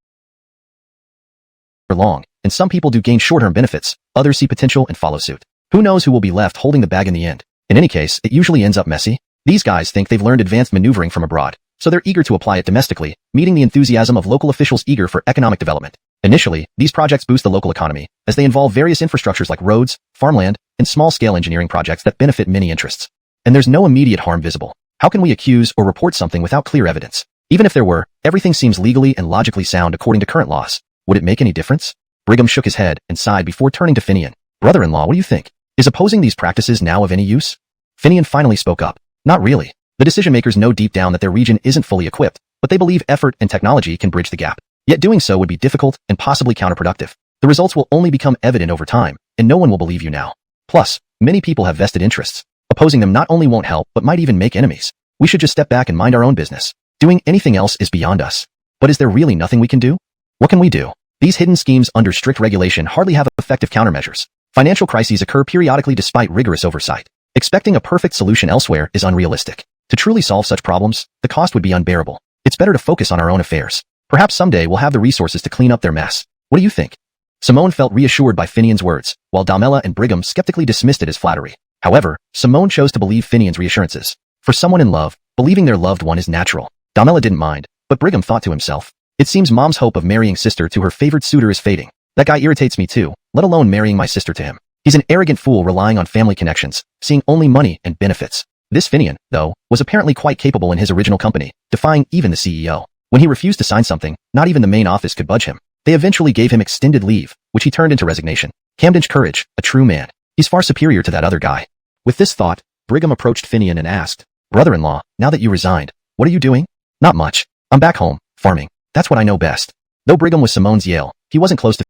for long, and some people do gain short-term benefits, others see potential and follow suit. Who knows who will be left holding the bag in the end? In any case, it usually ends up messy. These guys think they've learned advanced maneuvering from abroad, so they're eager to apply it domestically, meeting the enthusiasm of local officials eager for economic development. Initially, these projects boost the local economy, as they involve various infrastructures like roads, farmland, and small-scale engineering projects that benefit many interests. And there's no immediate harm visible. How can we accuse or report something without clear evidence? Even if there were, everything seems legally and logically sound according to current laws. Would it make any difference? Brigham shook his head and sighed before turning to Finian. Brother-in-law, what do you think? Is opposing these practices now of any use? Finian finally spoke up. Not really. The decision-makers know deep down that their region isn't fully equipped, but they believe effort and technology can bridge the gap. Yet doing so would be difficult and possibly counterproductive. The results will only become evident over time, and no one will believe you now. Plus, many people have vested interests. Opposing them not only won't help, but might even make enemies. We should just step back and mind our own business. Doing anything else is beyond us. But is there really nothing we can do? What can we do? These hidden schemes under strict regulation hardly have effective countermeasures. Financial crises occur periodically despite rigorous oversight. Expecting a perfect solution elsewhere is unrealistic. To truly solve such problems, the cost would be unbearable. It's better to focus on our own affairs. Perhaps someday we'll have the resources to clean up their mess. What do you think? Simone felt reassured by Finian's words, while Damela and Brigham skeptically dismissed it as flattery. However, Simone chose to believe Finian's reassurances. For someone in love, believing their loved one is natural. Damela didn't mind, but Brigham thought to himself, it seems Mom's hope of marrying sister to her favored suitor is fading. That guy irritates me too, let alone marrying my sister to him. He's an arrogant fool relying on family connections, seeing only money and benefits. This Finian, though, was apparently quite capable in his original company, defying even the CEO. When he refused to sign something, not even the main office could budge him. They eventually gave him extended leave, which he turned into resignation. Camden's courage, a true man. He's far superior to that other guy. With this thought, Brigham approached Finian and asked, Brother-in-law, now that you resigned, what are you doing? Not much. I'm back home, farming. That's what I know best. Though Brigham was Simone's Yale, he wasn't close to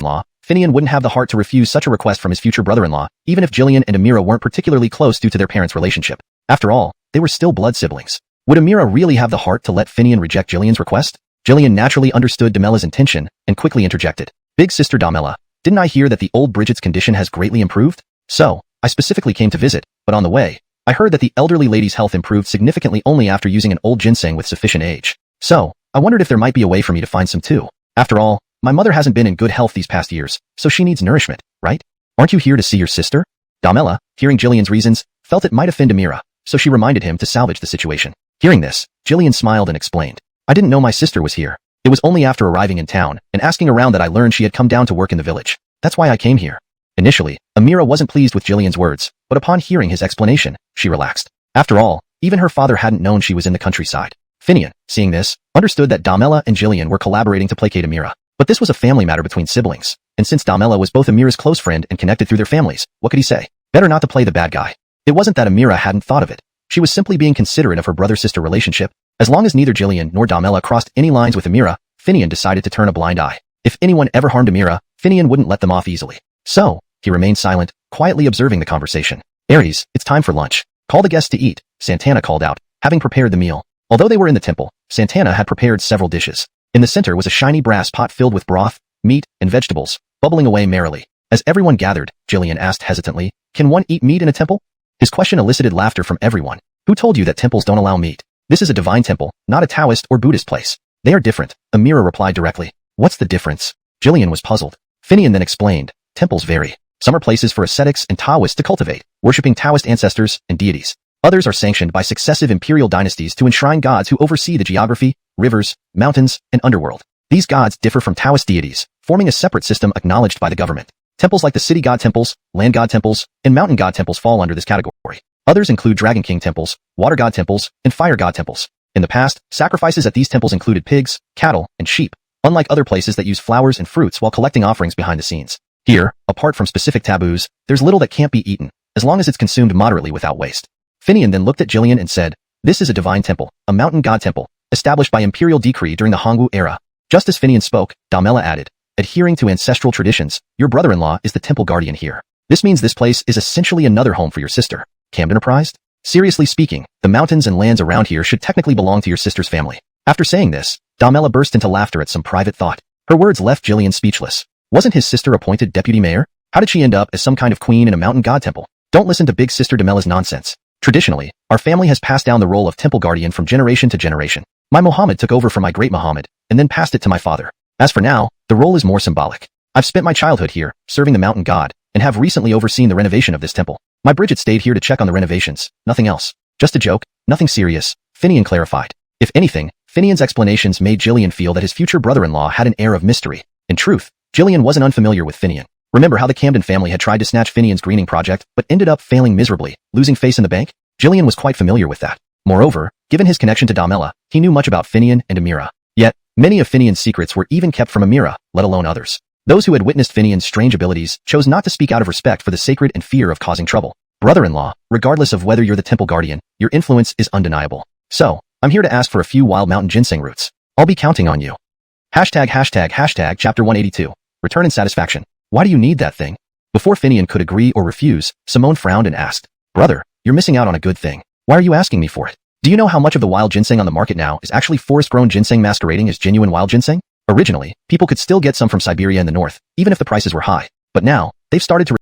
law. Finian wouldn't have the heart to refuse such a request from his future brother-in-law, even if Jillian and Amira weren't particularly close due to their parents' relationship. After all, they were still blood siblings. Would Amira really have the heart to let Finian reject Jillian's request? Jillian naturally understood Damela's intention and quickly interjected. Big sister Damela, didn't I hear that the old Bridget's condition has greatly improved? So, I specifically came to visit, but on the way, I heard that the elderly lady's health improved significantly only after using an old ginseng with sufficient age. So, I wondered if there might be a way for me to find some too. After all, my mother hasn't been in good health these past years, so she needs nourishment, right? Aren't you here to see your sister? Damela, hearing Jillian's reasons, felt it might offend Amira, so she reminded him to salvage the situation. Hearing this, Jillian smiled and explained, I didn't know my sister was here. It was only after arriving in town and asking around that I learned she had come down to work in the village. That's why I came here. Initially, Amira wasn't pleased with Jillian's words, but upon hearing his explanation, she relaxed. After all, even her father hadn't known she was in the countryside. Finian, seeing this, understood that Damela and Jillian were collaborating to placate Amira. But this was a family matter between siblings, and since Damela was both Amira's close friend and connected through their families, what could he say? Better not to play the bad guy. It wasn't that Amira hadn't thought of it. She was simply being considerate of her brother-sister relationship. As long as neither Jillian nor Damela crossed any lines with Amira, Finian decided to turn a blind eye. If anyone ever harmed Amira, Finian wouldn't let them off easily. So, he remained silent, quietly observing the conversation. Ares, it's time for lunch. Call the guests to eat, Santana called out, having prepared the meal. Although they were in the temple, Santana had prepared several dishes. In the center was a shiny brass pot filled with broth, meat, and vegetables, bubbling away merrily. As everyone gathered, Jillian asked hesitantly, "Can one eat meat in a temple?" His question elicited laughter from everyone. "Who told you that temples don't allow meat? This is a divine temple, not a Taoist or Buddhist place." "They are different," Amira replied directly. "What's the difference?" Jillian was puzzled. Finian then explained, "Temples vary. Some are places for ascetics and Taoists to cultivate, worshipping Taoist ancestors and deities. Others are sanctioned by successive imperial dynasties to enshrine gods who oversee the geography, rivers, mountains, and underworld. These gods differ from Taoist deities, forming a separate system acknowledged by the government. Temples like the city god temples, land god temples, and mountain god temples fall under this category. Others include Dragon King temples, water god temples, and fire god temples. In the past, sacrifices at these temples included pigs, cattle, and sheep, unlike other places that use flowers and fruits while collecting offerings behind the scenes. Here, apart from specific taboos, there's little that can't be eaten, as long as it's consumed moderately without waste. Finian then looked at Jillian and said, "This is a divine temple, a mountain god temple, established by imperial decree during the Hongwu era." Just as Finian spoke, Damela added, "Adhering to ancestral traditions, your brother-in-law is the temple guardian here. This means this place is essentially another home for your sister. Camden apprised? Seriously speaking, the mountains and lands around here should technically belong to your sister's family." After saying this, Damela burst into laughter at some private thought. Her words left Jillian speechless. Wasn't his sister appointed deputy mayor? How did she end up as some kind of queen in a mountain god temple? Don't listen to big sister Damela's nonsense. Traditionally, our family has passed down the role of temple guardian from generation to generation. My Muhammad took over from my great Muhammad, and then passed it to my father. As for now, the role is more symbolic. I've spent my childhood here, serving the mountain god, and have recently overseen the renovation of this temple. My Bridget stayed here to check on the renovations, nothing else. Just a joke, nothing serious, Finian clarified. If anything, Finian's explanations made Jillian feel that his future brother-in-law had an air of mystery. In truth, Jillian wasn't unfamiliar with Finian. Remember how the Camden family had tried to snatch Finian's greening project, but ended up failing miserably, losing face in the bank? Jillian was quite familiar with that. Moreover, given his connection to Damela, he knew much about Finian and Amira. Yet, many of Finian's secrets were even kept from Amira, let alone others. Those who had witnessed Finian's strange abilities chose not to speak out of respect for the sacred and fear of causing trouble. Brother-in-law, regardless of whether you're the temple guardian, your influence is undeniable. So, I'm here to ask for a few wild mountain ginseng roots. I'll be counting on you. ####Chapter 182. Return in satisfaction. Why do you need that thing? Before Finian could agree or refuse, Simone frowned and asked, "Brother, you're missing out on a good thing. Why are you asking me for it? Do you know how much of the wild ginseng on the market now is actually forest-grown ginseng masquerading as genuine wild ginseng? Originally, people could still get some from Siberia in the north, even if the prices were high. But now, they've started to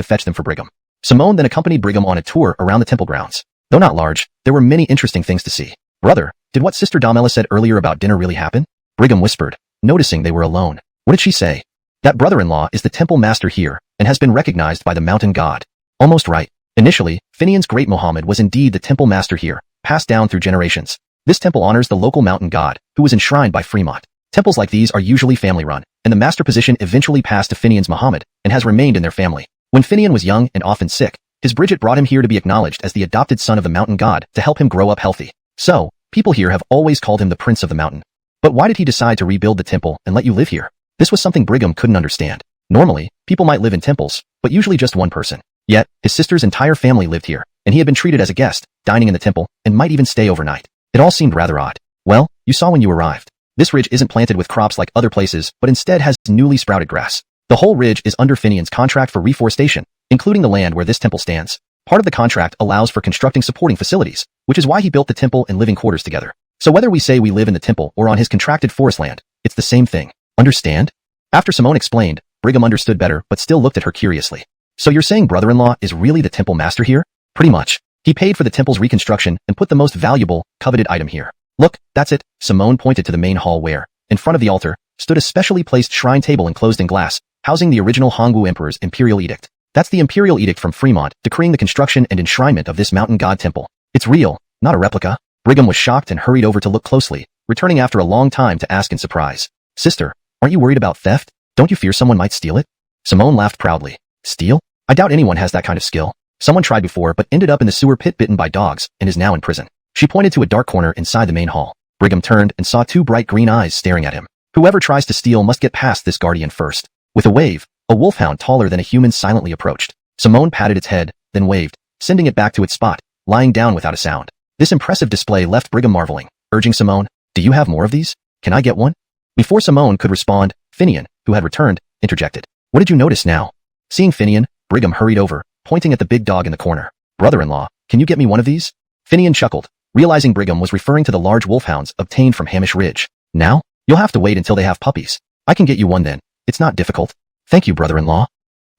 fetch them for Brigham." Simone then accompanied Brigham on a tour around the temple grounds. Though not large, there were many interesting things to see. "Brother, did what Sister Damela said earlier about dinner really happen?" Brigham whispered, noticing they were alone. "What did she say?" "That brother-in-law is the temple master here, and has been recognized by the mountain god." "Almost right. Initially, Finian's great Muhammad was indeed the temple master here, passed down through generations. This temple honors the local mountain god, who was enshrined by Fremont. Temples like these are usually family-run, and the master position eventually passed to Finian's Muhammad, and has remained in their family. When Finian was young and often sick, his Bridget brought him here to be acknowledged as the adopted son of the mountain god to help him grow up healthy. So, people here have always called him the Prince of the Mountain. But why did he decide to rebuild the temple and let you live here? This was something Brigham couldn't understand. Normally, people might live in temples, but usually just one person. Yet, his sister's entire family lived here, and he had been treated as a guest, dining in the temple, and might even stay overnight. It all seemed rather odd. Well, you saw when you arrived. This ridge isn't planted with crops like other places, but instead has newly sprouted grass. The whole ridge is under Finian's contract for reforestation, including the land where this temple stands. Part of the contract allows for constructing supporting facilities, which is why he built the temple and living quarters together. So whether we say we live in the temple or on his contracted forest land, it's the same thing. Understand? After Simone explained, Brigham understood better but still looked at her curiously. "So you're saying brother-in-law is really the temple master here?" "Pretty much. He paid for the temple's reconstruction and put the most valuable, coveted item here. Look, that's it." Simone pointed to the main hall where, in front of the altar, stood a specially placed shrine table enclosed in glass, housing the original Hongwu Emperor's imperial edict. That's the imperial edict from Fremont, decreeing the construction and enshrinement of this mountain god temple. It's real, not a replica. Brigham was shocked and hurried over to look closely, returning after a long time to ask in surprise, "Sister, aren't you worried about theft? Don't you fear someone might steal it?" Simone laughed proudly. "Steal? I doubt anyone has that kind of skill. Someone tried before but ended up in the sewer pit bitten by dogs and is now in prison." She pointed to a dark corner inside the main hall. Brigham turned and saw two bright green eyes staring at him. "Whoever tries to steal must get past this guardian first." With a wave, a wolfhound taller than a human silently approached. Simone patted its head, then waved, sending it back to its spot, lying down without a sound. This impressive display left Brigham marveling, urging Simone, "Do you have more of these? Can I get one? Before Simone could respond, Finian, who had returned, interjected. What did you notice now? Seeing Finian, Brigham hurried over, pointing at the big dog in the corner. Brother-in-law, can you get me one of these? Finian chuckled, realizing Brigham was referring to the large wolfhounds obtained from Hamish Ridge. Now? You'll have to wait until they have puppies. I can get you one then. It's not difficult. Thank you, brother-in-law.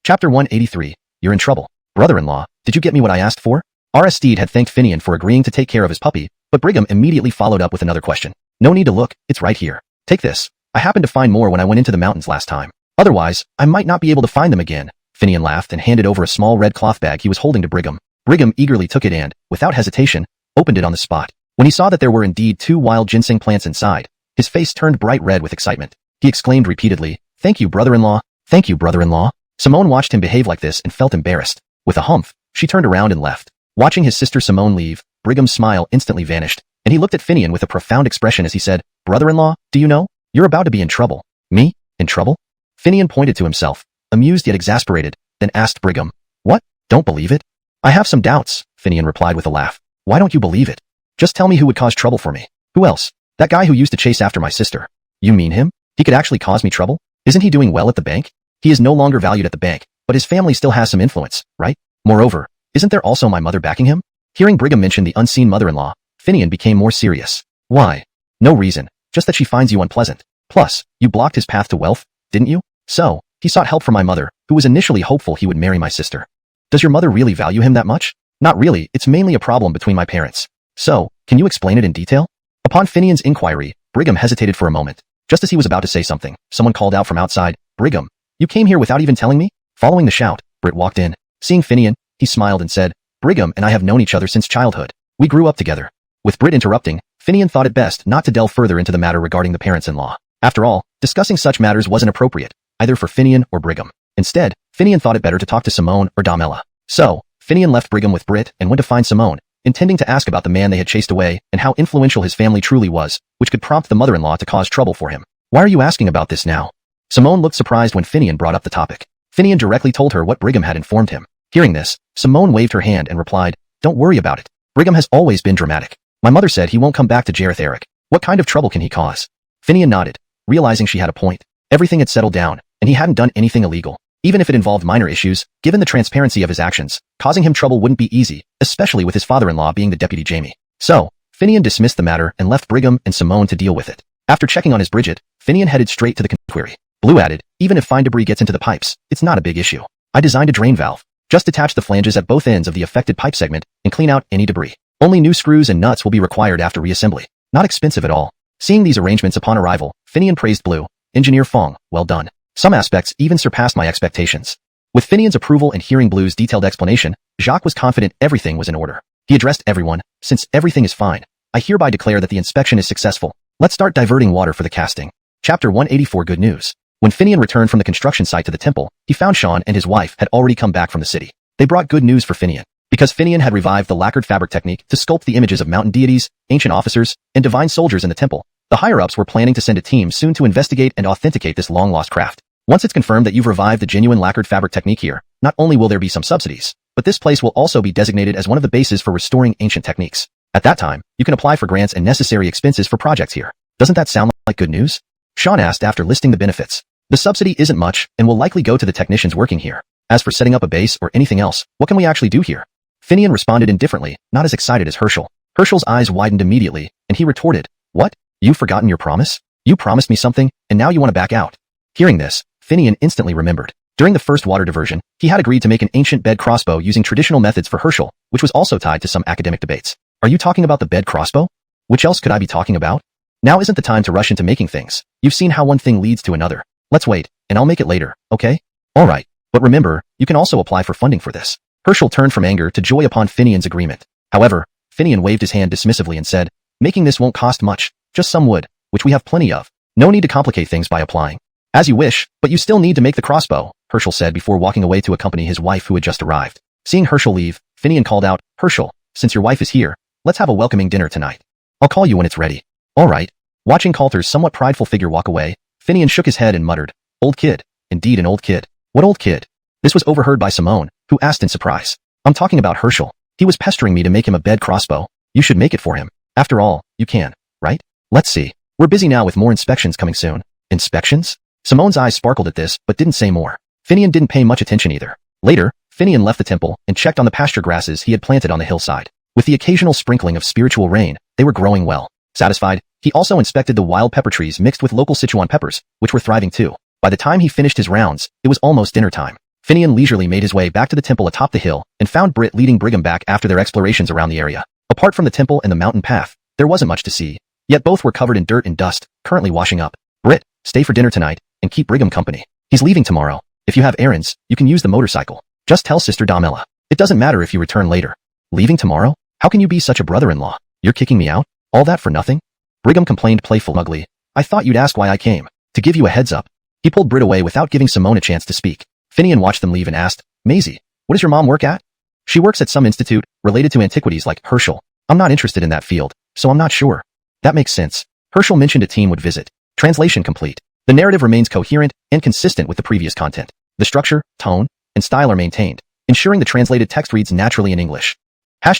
Chapter 183. You're in trouble. Brother-in-law, did you get me what I asked for? R.S. Steed had thanked Finian for agreeing to take care of his puppy, but Brigham immediately followed up with another question. No need to look, it's right here. Take this. I happened to find more when I went into the mountains last time. Otherwise, I might not be able to find them again. Finian laughed and handed over a small red cloth bag he was holding to Brigham. Brigham eagerly took it and, without hesitation, opened it on the spot. When he saw that there were indeed 2 wild ginseng plants inside, his face turned bright red with excitement. He exclaimed repeatedly, Thank you, brother-in-law. Thank you, brother-in-law. Simone watched him behave like this and felt embarrassed. With a humph, she turned around and left. Watching his sister Simone leave, Brigham's smile instantly vanished, and he looked at Finian with a profound expression as he said, Brother-in-law, do you know? You're about to be in trouble. Me? In trouble? Finian pointed to himself, amused yet exasperated, then asked Brigham, What? Don't believe it? I have some doubts, Finian replied with a laugh. Why don't you believe it? Just tell me who would cause trouble for me. Who else? That guy who used to chase after my sister. You mean him? He could actually cause me trouble? Isn't he doing well at the bank? He is no longer valued at the bank, but his family still has some influence, right? Moreover, isn't there also my mother backing him? Hearing Brigham mention the unseen mother-in-law, Finian became more serious. Why? No reason, just that she finds you unpleasant. Plus, you blocked his path to wealth, didn't you? So, he sought help from my mother, who was initially hopeful he would marry my sister. Does your mother really value him that much? Not really, it's mainly a problem between my parents. So, can you explain it in detail? Upon Finian's inquiry, Brigham hesitated for a moment. Just as he was about to say something, someone called out from outside, Brigham, you came here without even telling me? Following the shout, Britt walked in. Seeing Finian, he smiled and said, Brigham and I have known each other since childhood. We grew up together. With Britt interrupting, Finian thought it best not to delve further into the matter regarding the parents-in-law. After all, discussing such matters wasn't appropriate, either for Finian or Brigham. Instead, Finian thought it better to talk to Simone or Damella. So, Finian left Brigham with Britt and went to find Simone, intending to ask about the man they had chased away and how influential his family truly was, which could prompt the mother-in-law to cause trouble for him. Why are you asking about this now? Simone looked surprised when Finian brought up the topic. Finian directly told her what Brigham had informed him. Hearing this, Simone waved her hand and replied, Don't worry about it. Brigham has always been dramatic. My mother said he won't come back to Jareth Eric. What kind of trouble can he cause? Finian nodded, realizing she had a point. Everything had settled down, and he hadn't done anything illegal. Even if it involved minor issues, given the transparency of his actions, causing him trouble wouldn't be easy, especially with his father-in-law being the deputy Jamie. So, Finian dismissed the matter and left Brigham and Simone to deal with it. After checking on his Bridget, Finian headed straight to the query. Blue added, even if fine debris gets into the pipes, it's not a big issue. I designed a drain valve. Just detach the flanges at both ends of the affected pipe segment and clean out any debris. Only new screws and nuts will be required after reassembly. Not expensive at all. Seeing these arrangements upon arrival, Finian praised Blue. Engineer Fong, well done. Some aspects even surpassed my expectations. With Finian's approval and hearing Blue's detailed explanation, Jacques was confident everything was in order. He addressed everyone, since everything is fine. I hereby declare that the inspection is successful. Let's start diverting water for the casting. Chapter 184 Good News. When Finian returned from the construction site to the temple, he found Sean and his wife had already come back from the city. They brought good news for Finian. Because Finian had revived the lacquered fabric technique to sculpt the images of mountain deities, ancient officers, and divine soldiers in the temple, the higher-ups were planning to send a team soon to investigate and authenticate this long-lost craft. Once it's confirmed that you've revived the genuine lacquered fabric technique here, not only will there be some subsidies, but this place will also be designated as one of the bases for restoring ancient techniques. At that time, you can apply for grants and necessary expenses for projects here. Doesn't that sound like good news? Sean asked after listing the benefits. The subsidy isn't much and will likely go to the technicians working here. As for setting up a base or anything else, what can we actually do here? Finian responded indifferently, not as excited as Herschel. Herschel's eyes widened immediately, and he retorted, What? You've forgotten your promise? You promised me something, and now you want to back out. Hearing this, Finian instantly remembered. During the first water diversion, he had agreed to make an ancient bed crossbow using traditional methods for Herschel, which was also tied to some academic debates. Are you talking about the bed crossbow? Which else could I be talking about? Now isn't the time to rush into making things. You've seen how one thing leads to another. Let's wait, and I'll make it later, okay? Alright, but remember, you can also apply for funding for this. Herschel turned from anger to joy upon Finian's agreement. However, Finian waved his hand dismissively and said, Making this won't cost much, just some wood, which we have plenty of. No need to complicate things by applying. As you wish, but you still need to make the crossbow, Herschel said before walking away to accompany his wife who had just arrived. Seeing Herschel leave, Finian called out, Herschel, since your wife is here, let's have a welcoming dinner tonight. I'll call you when it's ready. Alright. Watching Coulter's somewhat prideful figure walk away, Finian shook his head and muttered, Old kid. Indeed an old kid. What old kid? This was overheard by Simone, who asked in surprise. I'm talking about Herschel. He was pestering me to make him a bed crossbow. You should make it for him. After all, you can, right? Let's see. We're busy now with more inspections coming soon. Inspections? Simone's eyes sparkled at this, but didn't say more. Finian didn't pay much attention either. Later, Finian left the temple and checked on the pasture grasses he had planted on the hillside. With the occasional sprinkling of spiritual rain, they were growing well. Satisfied, he also inspected the wild pepper trees mixed with local Sichuan peppers, which were thriving too. By the time he finished his rounds, it was almost dinner time. Finian leisurely made his way back to the temple atop the hill and found Britt leading Brigham back after their explorations around the area. Apart from the temple and the mountain path, there wasn't much to see. Yet both were covered in dirt and dust, currently washing up. Britt, stay for dinner tonight and keep Brigham company. He's leaving tomorrow. If you have errands, you can use the motorcycle. Just tell Sister Damela. It doesn't matter if you return later. Leaving tomorrow? How can you be such a brother-in-law? You're kicking me out? All that for nothing? Brigham complained playfully. I thought you'd ask why I came. To give you a heads up. He pulled Britt away without giving Simone a chance to speak. Finian watched them leave and asked, Maisie, what does your mom work at? She works at some institute related to antiquities like Herschel. I'm not interested in that field, so I'm not sure. That makes sense. Herschel mentioned a team would visit. Translation complete. The narrative remains coherent and consistent with the previous content. The structure, tone, and style are maintained, ensuring the translated text reads naturally in English. #####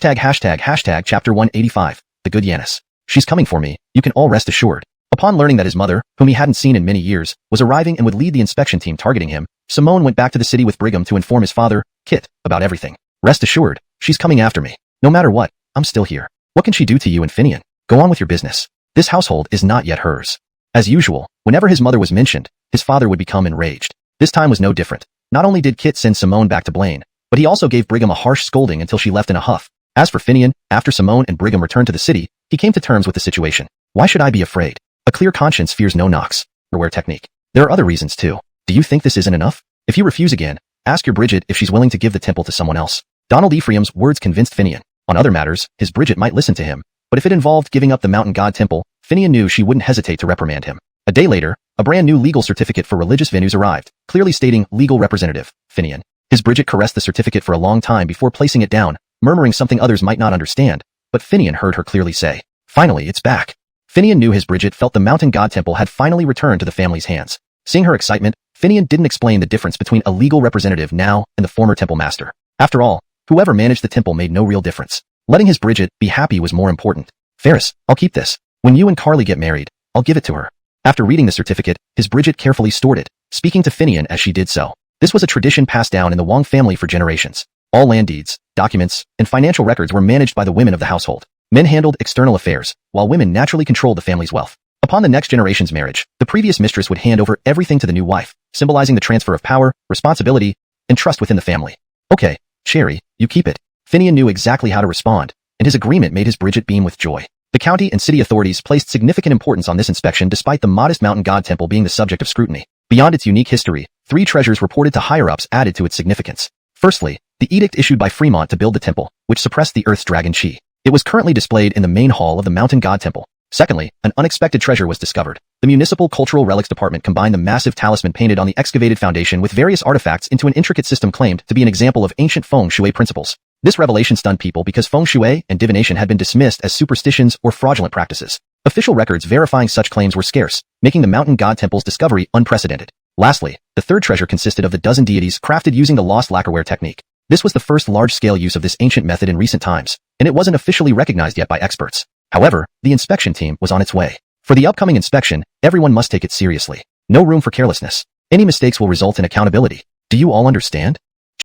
Chapter 185, The Good Yanis. She's coming for me, you can all rest assured. Upon learning that his mother, whom he hadn't seen in many years, was arriving and would lead the inspection team targeting him, Simone went back to the city with Brigham to inform his father, Kit, about everything. Rest assured, she's coming after me. No matter what, I'm still here. What can she do to you and Finian? Go on with your business. This household is not yet hers. As usual, whenever his mother was mentioned, his father would become enraged. This time was no different. Not only did Kit send Simone back to Blaine, but he also gave Brigham a harsh scolding until she left in a huff. As for Finian, after Simone and Brigham returned to the city, he came to terms with the situation. Why should I be afraid? A clear conscience fears no knocks. Reware technique. There are other reasons too. Do you think this isn't enough? If you refuse again, ask your Bridget if she's willing to give the temple to someone else. Donald Ephraim's words convinced Finian. On other matters, his Bridget might listen to him, but if it involved giving up the mountain god temple, Finian knew she wouldn't hesitate to reprimand him. A day later, a brand new legal certificate for religious venues arrived, clearly stating legal representative, Finian. His Bridget caressed the certificate for a long time before placing it down, murmuring something others might not understand, but Finian heard her clearly say, finally, it's back. Finian knew his Bridget felt the mountain god temple had finally returned to the family's hands. Seeing her excitement, Finian didn't explain the difference between a legal representative now and the former temple master. After all, whoever managed the temple made no real difference. Letting his Bridget be happy was more important. Ferris, I'll keep this. When you and Carly get married, I'll give it to her. After reading the certificate, his Bridget carefully stored it, speaking to Finian as she did so. This was a tradition passed down in the Wong family for generations. All land deeds, documents, and financial records were managed by the women of the household. Men handled external affairs, while women naturally controlled the family's wealth. Upon the next generation's marriage, the previous mistress would hand over everything to the new wife, symbolizing the transfer of power, responsibility, and trust within the family. Okay, Cherry, you keep it. Finian knew exactly how to respond, and his agreement made his Bridget beam with joy. The county and city authorities placed significant importance on this inspection despite the modest mountain god temple being the subject of scrutiny. Beyond its unique history, 3 treasures reported to higher-ups added to its significance. Firstly, the edict issued by Fremont to build the temple, which suppressed the Earth's dragon Chi. It was currently displayed in the main hall of the mountain god temple. Secondly, an unexpected treasure was discovered. The Municipal Cultural Relics Department combined the massive talisman painted on the excavated foundation with various artifacts into an intricate system claimed to be an example of ancient feng shui principles. This revelation stunned people because feng shui and divination had been dismissed as superstitions or fraudulent practices. Official records verifying such claims were scarce, making the mountain god temple's discovery unprecedented. Lastly, the third treasure consisted of the dozen deities crafted using the lost lacquerware technique. This was the first large-scale use of this ancient method in recent times, and it wasn't officially recognized yet by experts. However, the inspection team was on its way. For the upcoming inspection, everyone must take it seriously. No room for carelessness. Any mistakes will result in accountability. Do you all understand?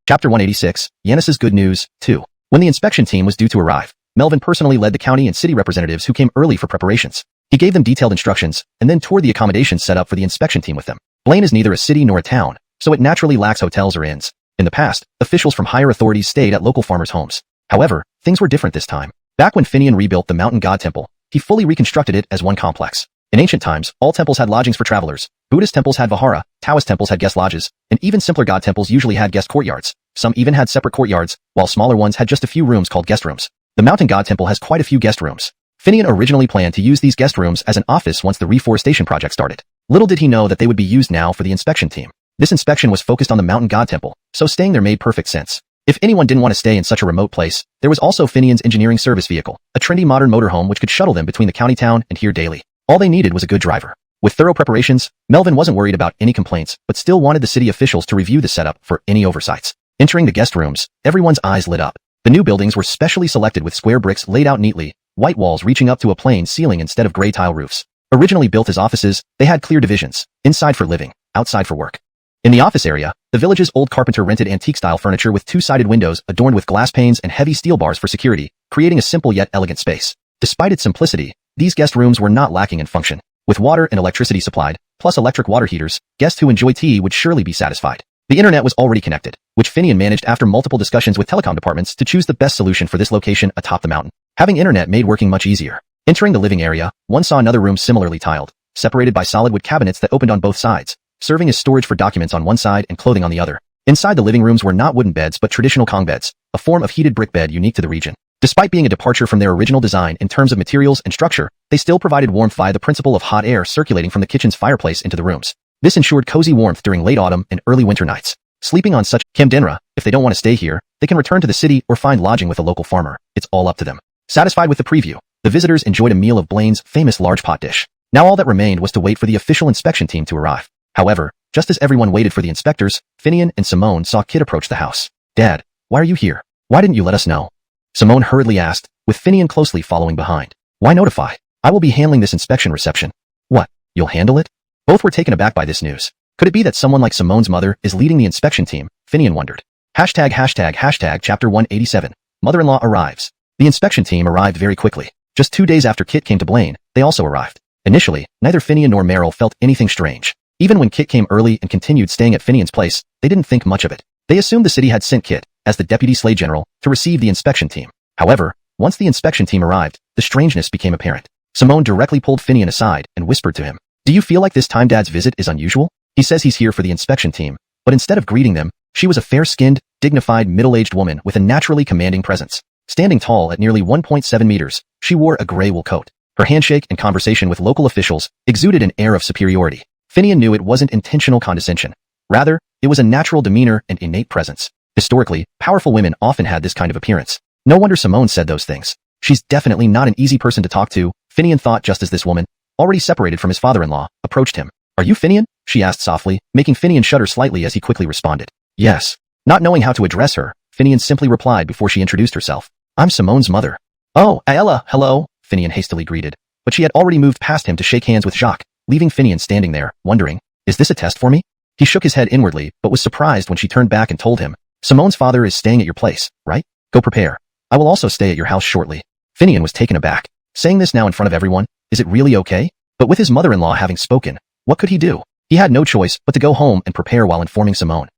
Chapter 186, Yanis's Good News, 2. When the inspection team was due to arrive, Melvin personally led the county and city representatives who came early for preparations. He gave them detailed instructions, and then toured the accommodations set up for the inspection team with them. Blaine is neither a city nor a town, so it naturally lacks hotels or inns. In the past, officials from higher authorities stayed at local farmers' homes. However, things were different this time. Back when Finian rebuilt the mountain god temple, he fully reconstructed it as one complex. In ancient times, all temples had lodgings for travelers. Buddhist temples had vihara, Taoist temples had guest lodges, and even simpler god temples usually had guest courtyards. Some even had separate courtyards, while smaller ones had just a few rooms called guest rooms. The mountain god temple has quite a few guest rooms. Finian originally planned to use these guest rooms as an office once the reforestation project started. Little did he know that they would be used now for the inspection team. This inspection was focused on the mountain god temple, so staying there made perfect sense. If anyone didn't want to stay in such a remote place, there was also Finian's engineering service vehicle, a trendy modern motorhome which could shuttle them between the county town and here daily. All they needed was a good driver. With thorough preparations, Melvin wasn't worried about any complaints, but still wanted the city officials to review the setup for any oversights. Entering the guest rooms, everyone's eyes lit up. The new buildings were specially selected with square bricks laid out neatly, white walls reaching up to a plain ceiling instead of gray tile roofs. Originally built as offices, they had clear divisions, inside for living, outside for work. In the office area, the village's old carpenter rented antique-style furniture with two-sided windows adorned with glass panes and heavy steel bars for security, creating a simple yet elegant space. Despite its simplicity, these guest rooms were not lacking in function. With water and electricity supplied, plus electric water heaters, guests who enjoy tea would surely be satisfied. The internet was already connected, which Finian managed after multiple discussions with telecom departments to choose the best solution for this location atop the mountain. Having internet made working much easier. Entering the living area, one saw another room similarly tiled, separated by solid wood cabinets that opened on both sides, serving as storage for documents on one side and clothing on the other. Inside the living rooms were not wooden beds but traditional kong beds, a form of heated brick bed unique to the region. Despite being a departure from their original design in terms of materials and structure, they still provided warmth via the principle of hot air circulating from the kitchen's fireplace into the rooms. This ensured cozy warmth during late autumn and early winter nights. Sleeping on such Camdenra, if they don't want to stay here, they can return to the city or find lodging with a local farmer. It's all up to them. Satisfied with the preview, the visitors enjoyed a meal of Blaine's famous large pot dish. Now all that remained was to wait for the official inspection team to arrive. However, just as everyone waited for the inspectors, Finian and Simone saw Kit approach the house. "Dad, why are you here? Why didn't you let us know?" Simone hurriedly asked, with Finian closely following behind. "Why notify? I will be handling this inspection reception." "What? You'll handle it?" Both were taken aback by this news. Could it be that someone like Simone's mother is leading the inspection team? Finian wondered. Chapter 187. Mother-in-law arrives. The inspection team arrived very quickly. Just 2 days after Kit came to Blaine, they also arrived. Initially, neither Finian nor Meryl felt anything strange. Even when Kit came early and continued staying at Finian's place, they didn't think much of it. They assumed the city had sent Kit, as the deputy slave general, to receive the inspection team. However, once the inspection team arrived, the strangeness became apparent. Simone directly pulled Finian aside and whispered to him, "Do you feel like this time Dad's visit is unusual? He says he's here for the inspection team." But instead of greeting them, she was a fair-skinned, dignified, middle-aged woman with a naturally commanding presence. Standing tall at nearly 1.7 meters, she wore a gray wool coat. Her handshake and conversation with local officials exuded an air of superiority. Finian knew it wasn't intentional condescension. Rather, it was a natural demeanor and innate presence. Historically, powerful women often had this kind of appearance. No wonder Simone said those things. She's definitely not an easy person to talk to, Finian thought just as this woman, already separated from his father-in-law, approached him. "Are you Finian?" she asked softly, making Finian shudder slightly as he quickly responded. "Yes." Not knowing how to address her, Finian simply replied before she introduced herself. "I'm Simone's mother." "Oh, Aella, hello," Finian hastily greeted. But she had already moved past him to shake hands with Jacques, leaving Finian standing there, wondering, "Is this a test for me?" He shook his head inwardly, but was surprised when she turned back and told him, "Simone's father is staying at your place, right? Go prepare. I will also stay at your house shortly." Finian was taken aback. Saying this now in front of everyone, is it really okay? But with his mother-in-law having spoken, what could he do? He had no choice but to go home and prepare while informing Simone.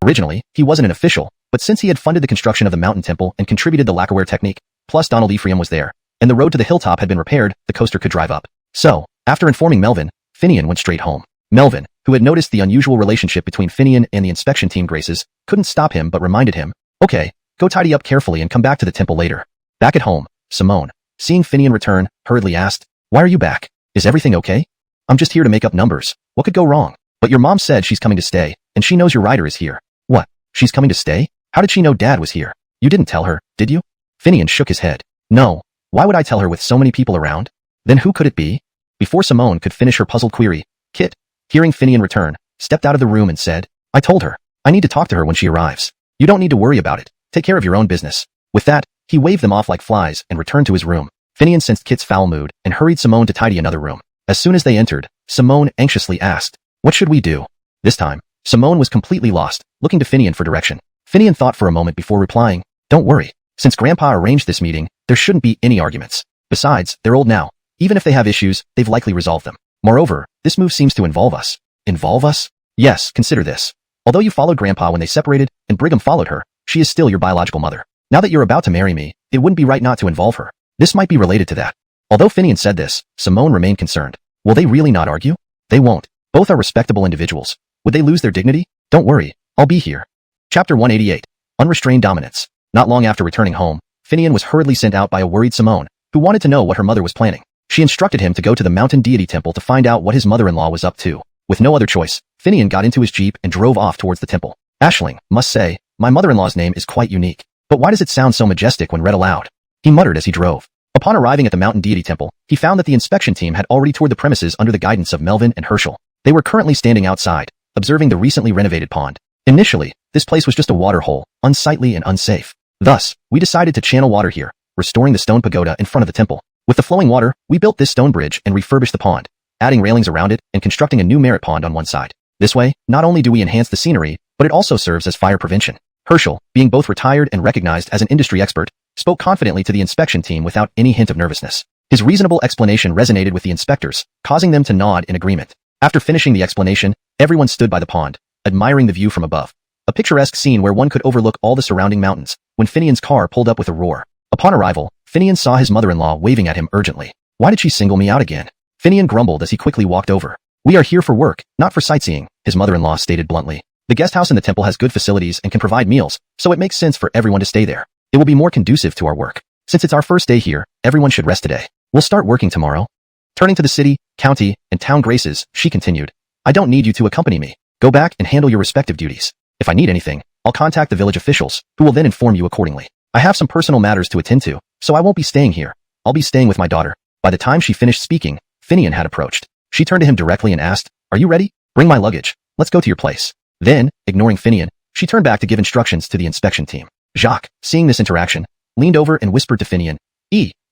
Originally, he wasn't an official, but since he had funded the construction of the mountain temple and contributed the lacquerware technique, plus Donald Ephraim was there, and the road to the hilltop had been repaired, the coaster could drive up. So, after informing Melvin, Finian went straight home. Melvin, who had noticed the unusual relationship between Finian and the inspection team Graces, couldn't stop him but reminded him, "Okay, go tidy up carefully and come back to the temple later." Back at home, Simone, seeing Finian return, hurriedly asked, "Why are you back? Is everything okay?" "I'm just here to make up numbers. What could go wrong? But your mom said she's coming to stay, and she knows your rider is here." "What? She's coming to stay? How did she know Dad was here? You didn't tell her, did you?" Finian shook his head. "No. Why would I tell her with so many people around?" "Then who could it be?" Before Simone could finish her puzzled query, Kit, hearing Finian return, stepped out of the room and said, "I told her. I need to talk to her when she arrives. You don't need to worry about it. Take care of your own business." With that, he waved them off like flies and returned to his room. Finian sensed Kit's foul mood and hurried Simone to tidy another room. As soon as they entered, Simone anxiously asked, "What should we do?" This time, Simone was completely lost, looking to Finian for direction. Finian thought for a moment before replying, "Don't worry. Since Grandpa arranged this meeting, there shouldn't be any arguments. Besides, they're old now. Even if they have issues, they've likely resolved them. Moreover, this move seems to involve us." "Involve us?" "Yes, consider this. Although you followed Grandpa when they separated, and Brigham followed her, she is still your biological mother. Now that you're about to marry me, it wouldn't be right not to involve her. This might be related to that." Although Finian said this, Simone remained concerned. Will they really not argue? They won't. Both are respectable individuals. Would they lose their dignity? Don't worry. I'll be here. Chapter 188. Unrestrained Dominance. Not long after returning home, Finian was hurriedly sent out by a worried Simone, who wanted to know what her mother was planning. She instructed him to go to the mountain deity temple to find out what his mother-in-law was up to. With no other choice, Finian got into his jeep and drove off towards the temple. "Ashling, must say, my mother-in-law's name is quite unique. But why does it sound so majestic when read aloud?" he muttered as he drove. Upon arriving at the mountain deity temple, he found that the inspection team had already toured the premises under the guidance of Melvin and Herschel. They were currently standing outside, observing the recently renovated pond. Initially, this place was just a water hole, unsightly and unsafe. Thus, we decided to channel water here, restoring the stone pagoda in front of the temple. With the flowing water, we built this stone bridge and refurbished the pond. adding railings around it and constructing a new merit pond on one side. This way, not only do we enhance the scenery, but it also serves as fire prevention. Herschel, being both retired and recognized as an industry expert, spoke confidently to the inspection team without any hint of nervousness. His reasonable explanation resonated with the inspectors, causing them to nod in agreement. After finishing the explanation, everyone stood by the pond, admiring the view from above. A picturesque scene where one could overlook all the surrounding mountains, when Finian's car pulled up with a roar. Upon arrival, Finian saw his mother-in-law waving at him urgently. Why did she single me out again? Finian grumbled as he quickly walked over. We are here for work, not for sightseeing, his mother-in-law stated bluntly. The guest house in the temple has good facilities and can provide meals, so it makes sense for everyone to stay there. It will be more conducive to our work. Since it's our first day here, everyone should rest today. We'll start working tomorrow. Turning to the city, county, and town graces, she continued. I don't need you to accompany me. Go back and handle your respective duties. If I need anything, I'll contact the village officials, who will then inform you accordingly. I have some personal matters to attend to, so I won't be staying here. I'll be staying with my daughter. By the time she finished speaking, Finian had approached. She turned to him directly and asked, Are you ready? Bring my luggage. Let's go to your place. Then, ignoring Finian, she turned back to give instructions to the inspection team. Jacques, seeing this interaction, leaned over and whispered to Finian,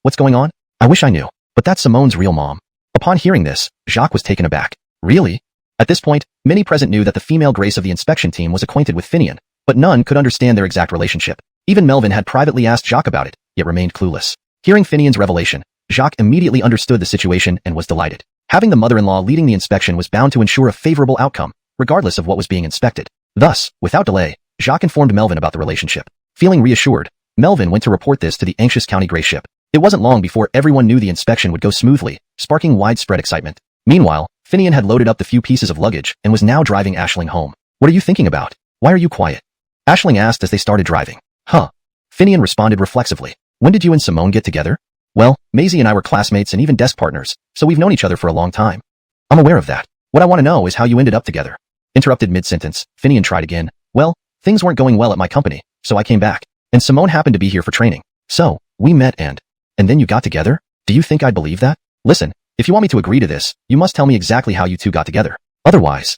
What's going on? I wish I knew, but that's Simone's real mom. Upon hearing this, Jacques was taken aback. Really? At this point, many present knew that the female grace of the inspection team was acquainted with Finian, but none could understand their exact relationship. Even Melvin had privately asked Jacques about it, yet remained clueless. Hearing Finian's revelation, Jacques immediately understood the situation and was delighted. Having the mother-in-law leading the inspection was bound to ensure a favorable outcome, regardless of what was being inspected. Thus, without delay, Jacques informed Melvin about the relationship. Feeling reassured, Melvin went to report this to the anxious county gray ship. It wasn't long before everyone knew the inspection would go smoothly, sparking widespread excitement. Meanwhile, Finian had loaded up the few pieces of luggage and was now driving Aisling home. What are you thinking about? Why are you quiet? Aisling asked as they started driving. Finian responded reflexively. When did you and Simone get together? Well, Maisie and I were classmates and even desk partners, so we've known each other for a long time. I'm aware of that. What I want to know is how you ended up together. Interrupted mid-sentence, Finian tried again. Well, things weren't going well at my company, so I came back. And Simone happened to be here for training. So, we met and then you got together? Do you think I'd believe that? Listen, if you want me to agree to this, you must tell me exactly how you two got together. Otherwise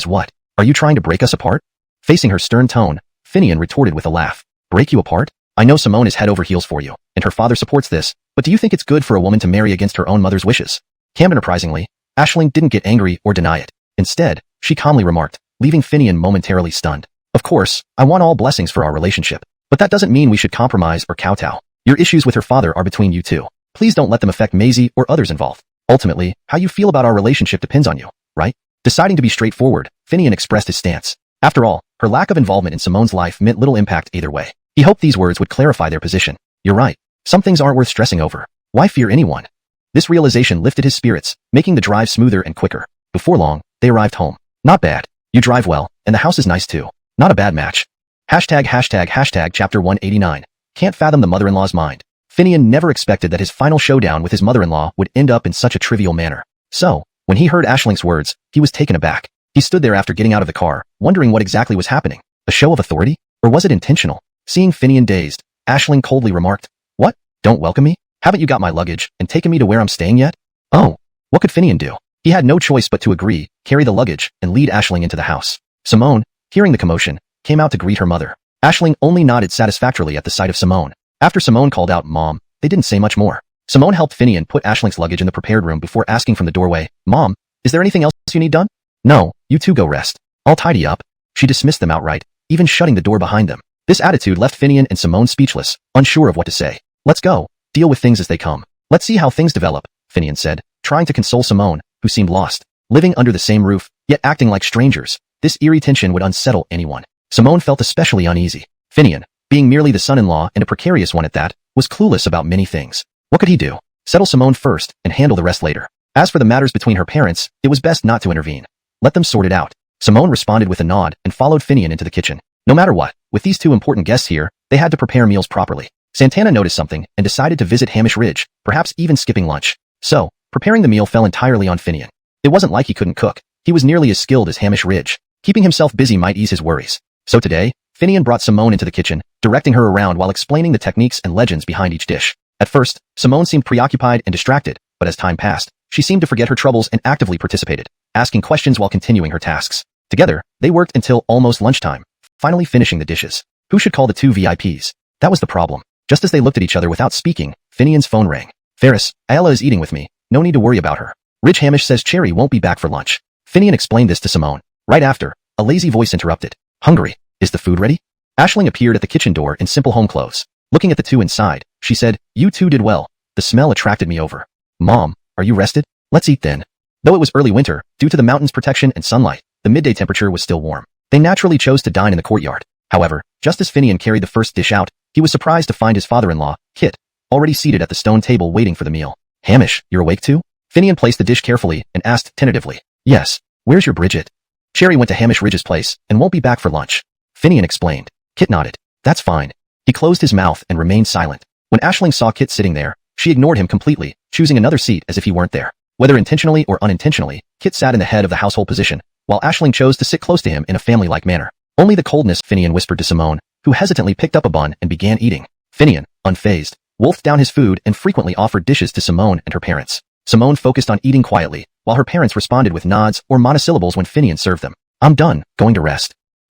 what? Are you trying to break us apart? Facing her stern tone, Finian retorted with a laugh. Break you apart? I know Simone is head over heels for you, and her father supports this, but do you think it's good for a woman to marry against her own mother's wishes? Enterprisingly, Aisling didn't get angry or deny it. Instead, she calmly remarked, leaving Finian momentarily stunned. Of course, I want all blessings for our relationship, but that doesn't mean we should compromise or kowtow. Your issues with her father are between you two. Please don't let them affect Maisie or others involved. Ultimately, how you feel about our relationship depends on you, right? Deciding to be straightforward, Finian expressed his stance. After all, her lack of involvement in Simone's life meant little impact either way. He hoped these words would clarify their position. You're right. Some things aren't worth stressing over. Why fear anyone? This realization lifted his spirits, making the drive smoother and quicker. Before long, they arrived home. Not bad. You drive well, and the house is nice too. Not a bad match. ##### Chapter 189. Can't fathom the mother-in-law's mind. Finian never expected that his final showdown with his mother-in-law would end up in such a trivial manner. So, when he heard Aisling's words, he was taken aback. He stood there after getting out of the car, wondering what exactly was happening. A show of authority? Or was it intentional? Seeing Finian dazed, Aisling coldly remarked, What? Don't welcome me? Haven't you got my luggage and taken me to where I'm staying yet? Oh. What could Finian do? He had no choice but to agree, carry the luggage, and lead Aisling into the house. Simone, hearing the commotion, came out to greet her mother. Aisling only nodded satisfactorily at the sight of Simone. After Simone called out Mom, they didn't say much more. Simone helped Finian put Aisling's luggage in the prepared room before asking from the doorway, Mom, is there anything else you need done? No, you two go rest. I'll tidy up. She dismissed them outright, even shutting the door behind them. This attitude left Finian and Simone speechless, unsure of what to say. Let's go. Deal with things as they come. Let's see how things develop, Finian said, trying to console Simone, who seemed lost. Living under the same roof, yet acting like strangers, this eerie tension would unsettle anyone. Simone felt especially uneasy. Finian, being merely the son-in-law and a precarious one at that, was clueless about many things. What could he do? Settle Simone first and handle the rest later. As for the matters between her parents, it was best not to intervene. Let them sort it out. Simone responded with a nod and followed Finian into the kitchen. No matter what, with these two important guests here, they had to prepare meals properly. Santana noticed something and decided to visit Hamish Ridge, perhaps even skipping lunch. So, preparing the meal fell entirely on Finian. It wasn't like he couldn't cook. He was nearly as skilled as Hamish Ridge. Keeping himself busy might ease his worries. So today, Finian brought Simone into the kitchen, directing her around while explaining the techniques and legends behind each dish. At first, Simone seemed preoccupied and distracted, but as time passed, she seemed to forget her troubles and actively participated, asking questions while continuing her tasks. Together, they worked until almost lunchtime, finally finishing the dishes. Who should call the two VIPs? That was the problem. Just as they looked at each other without speaking, Finian's phone rang. Ferris, Ayala is eating with me. No need to worry about her. Ridge Hamish says Cherry won't be back for lunch. Finian explained this to Simone. Right after, a lazy voice interrupted. Hungry. Is the food ready? Aisling appeared at the kitchen door in simple home clothes. Looking at the two inside, she said, you two did well. The smell attracted me over. Mom, are you rested? Let's eat then. Though it was early winter, due to the mountain's protection and sunlight, the midday temperature was still warm. They naturally chose to dine in the courtyard. However, just as Finian carried the first dish out, he was surprised to find his father-in-law, Kit, already seated at the stone table waiting for the meal. Hamish, you're awake too? Finian placed the dish carefully and asked tentatively. Yes. Where's your Bridget? Cherry went to Hamish Ridge's place and won't be back for lunch. Finian explained. Kit nodded. That's fine. He closed his mouth and remained silent. When Aisling saw Kit sitting there, she ignored him completely, choosing another seat as if he weren't there. Whether intentionally or unintentionally, Kit sat in the head of the household position, while Aisling chose to sit close to him in a family-like manner. Only the coldness, Finian whispered to Simone, who hesitantly picked up a bun and began eating. Finian, unfazed, wolfed down his food and frequently offered dishes to Simone and her parents. Simone focused on eating quietly, while her parents responded with nods or monosyllables when Finian served them. I'm done, going to rest.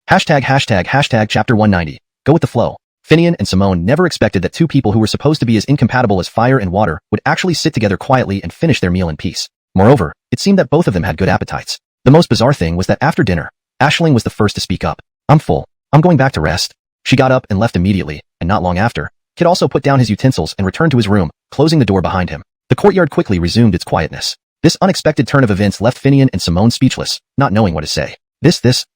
Hashtag chapter 190. Go with the flow. Finian and Simone never expected that two people who were supposed to be as incompatible as fire and water would actually sit together quietly and finish their meal in peace. Moreover, it seemed that both of them had good appetites. The most bizarre thing was that after dinner, Aisling was the first to speak up. I'm full. I'm going back to rest. She got up and left immediately, and not long after, Kit also put down his utensils and returned to his room, closing the door behind him. The courtyard quickly resumed its quietness. This unexpected turn of events left Finian and Simone speechless, not knowing what to say.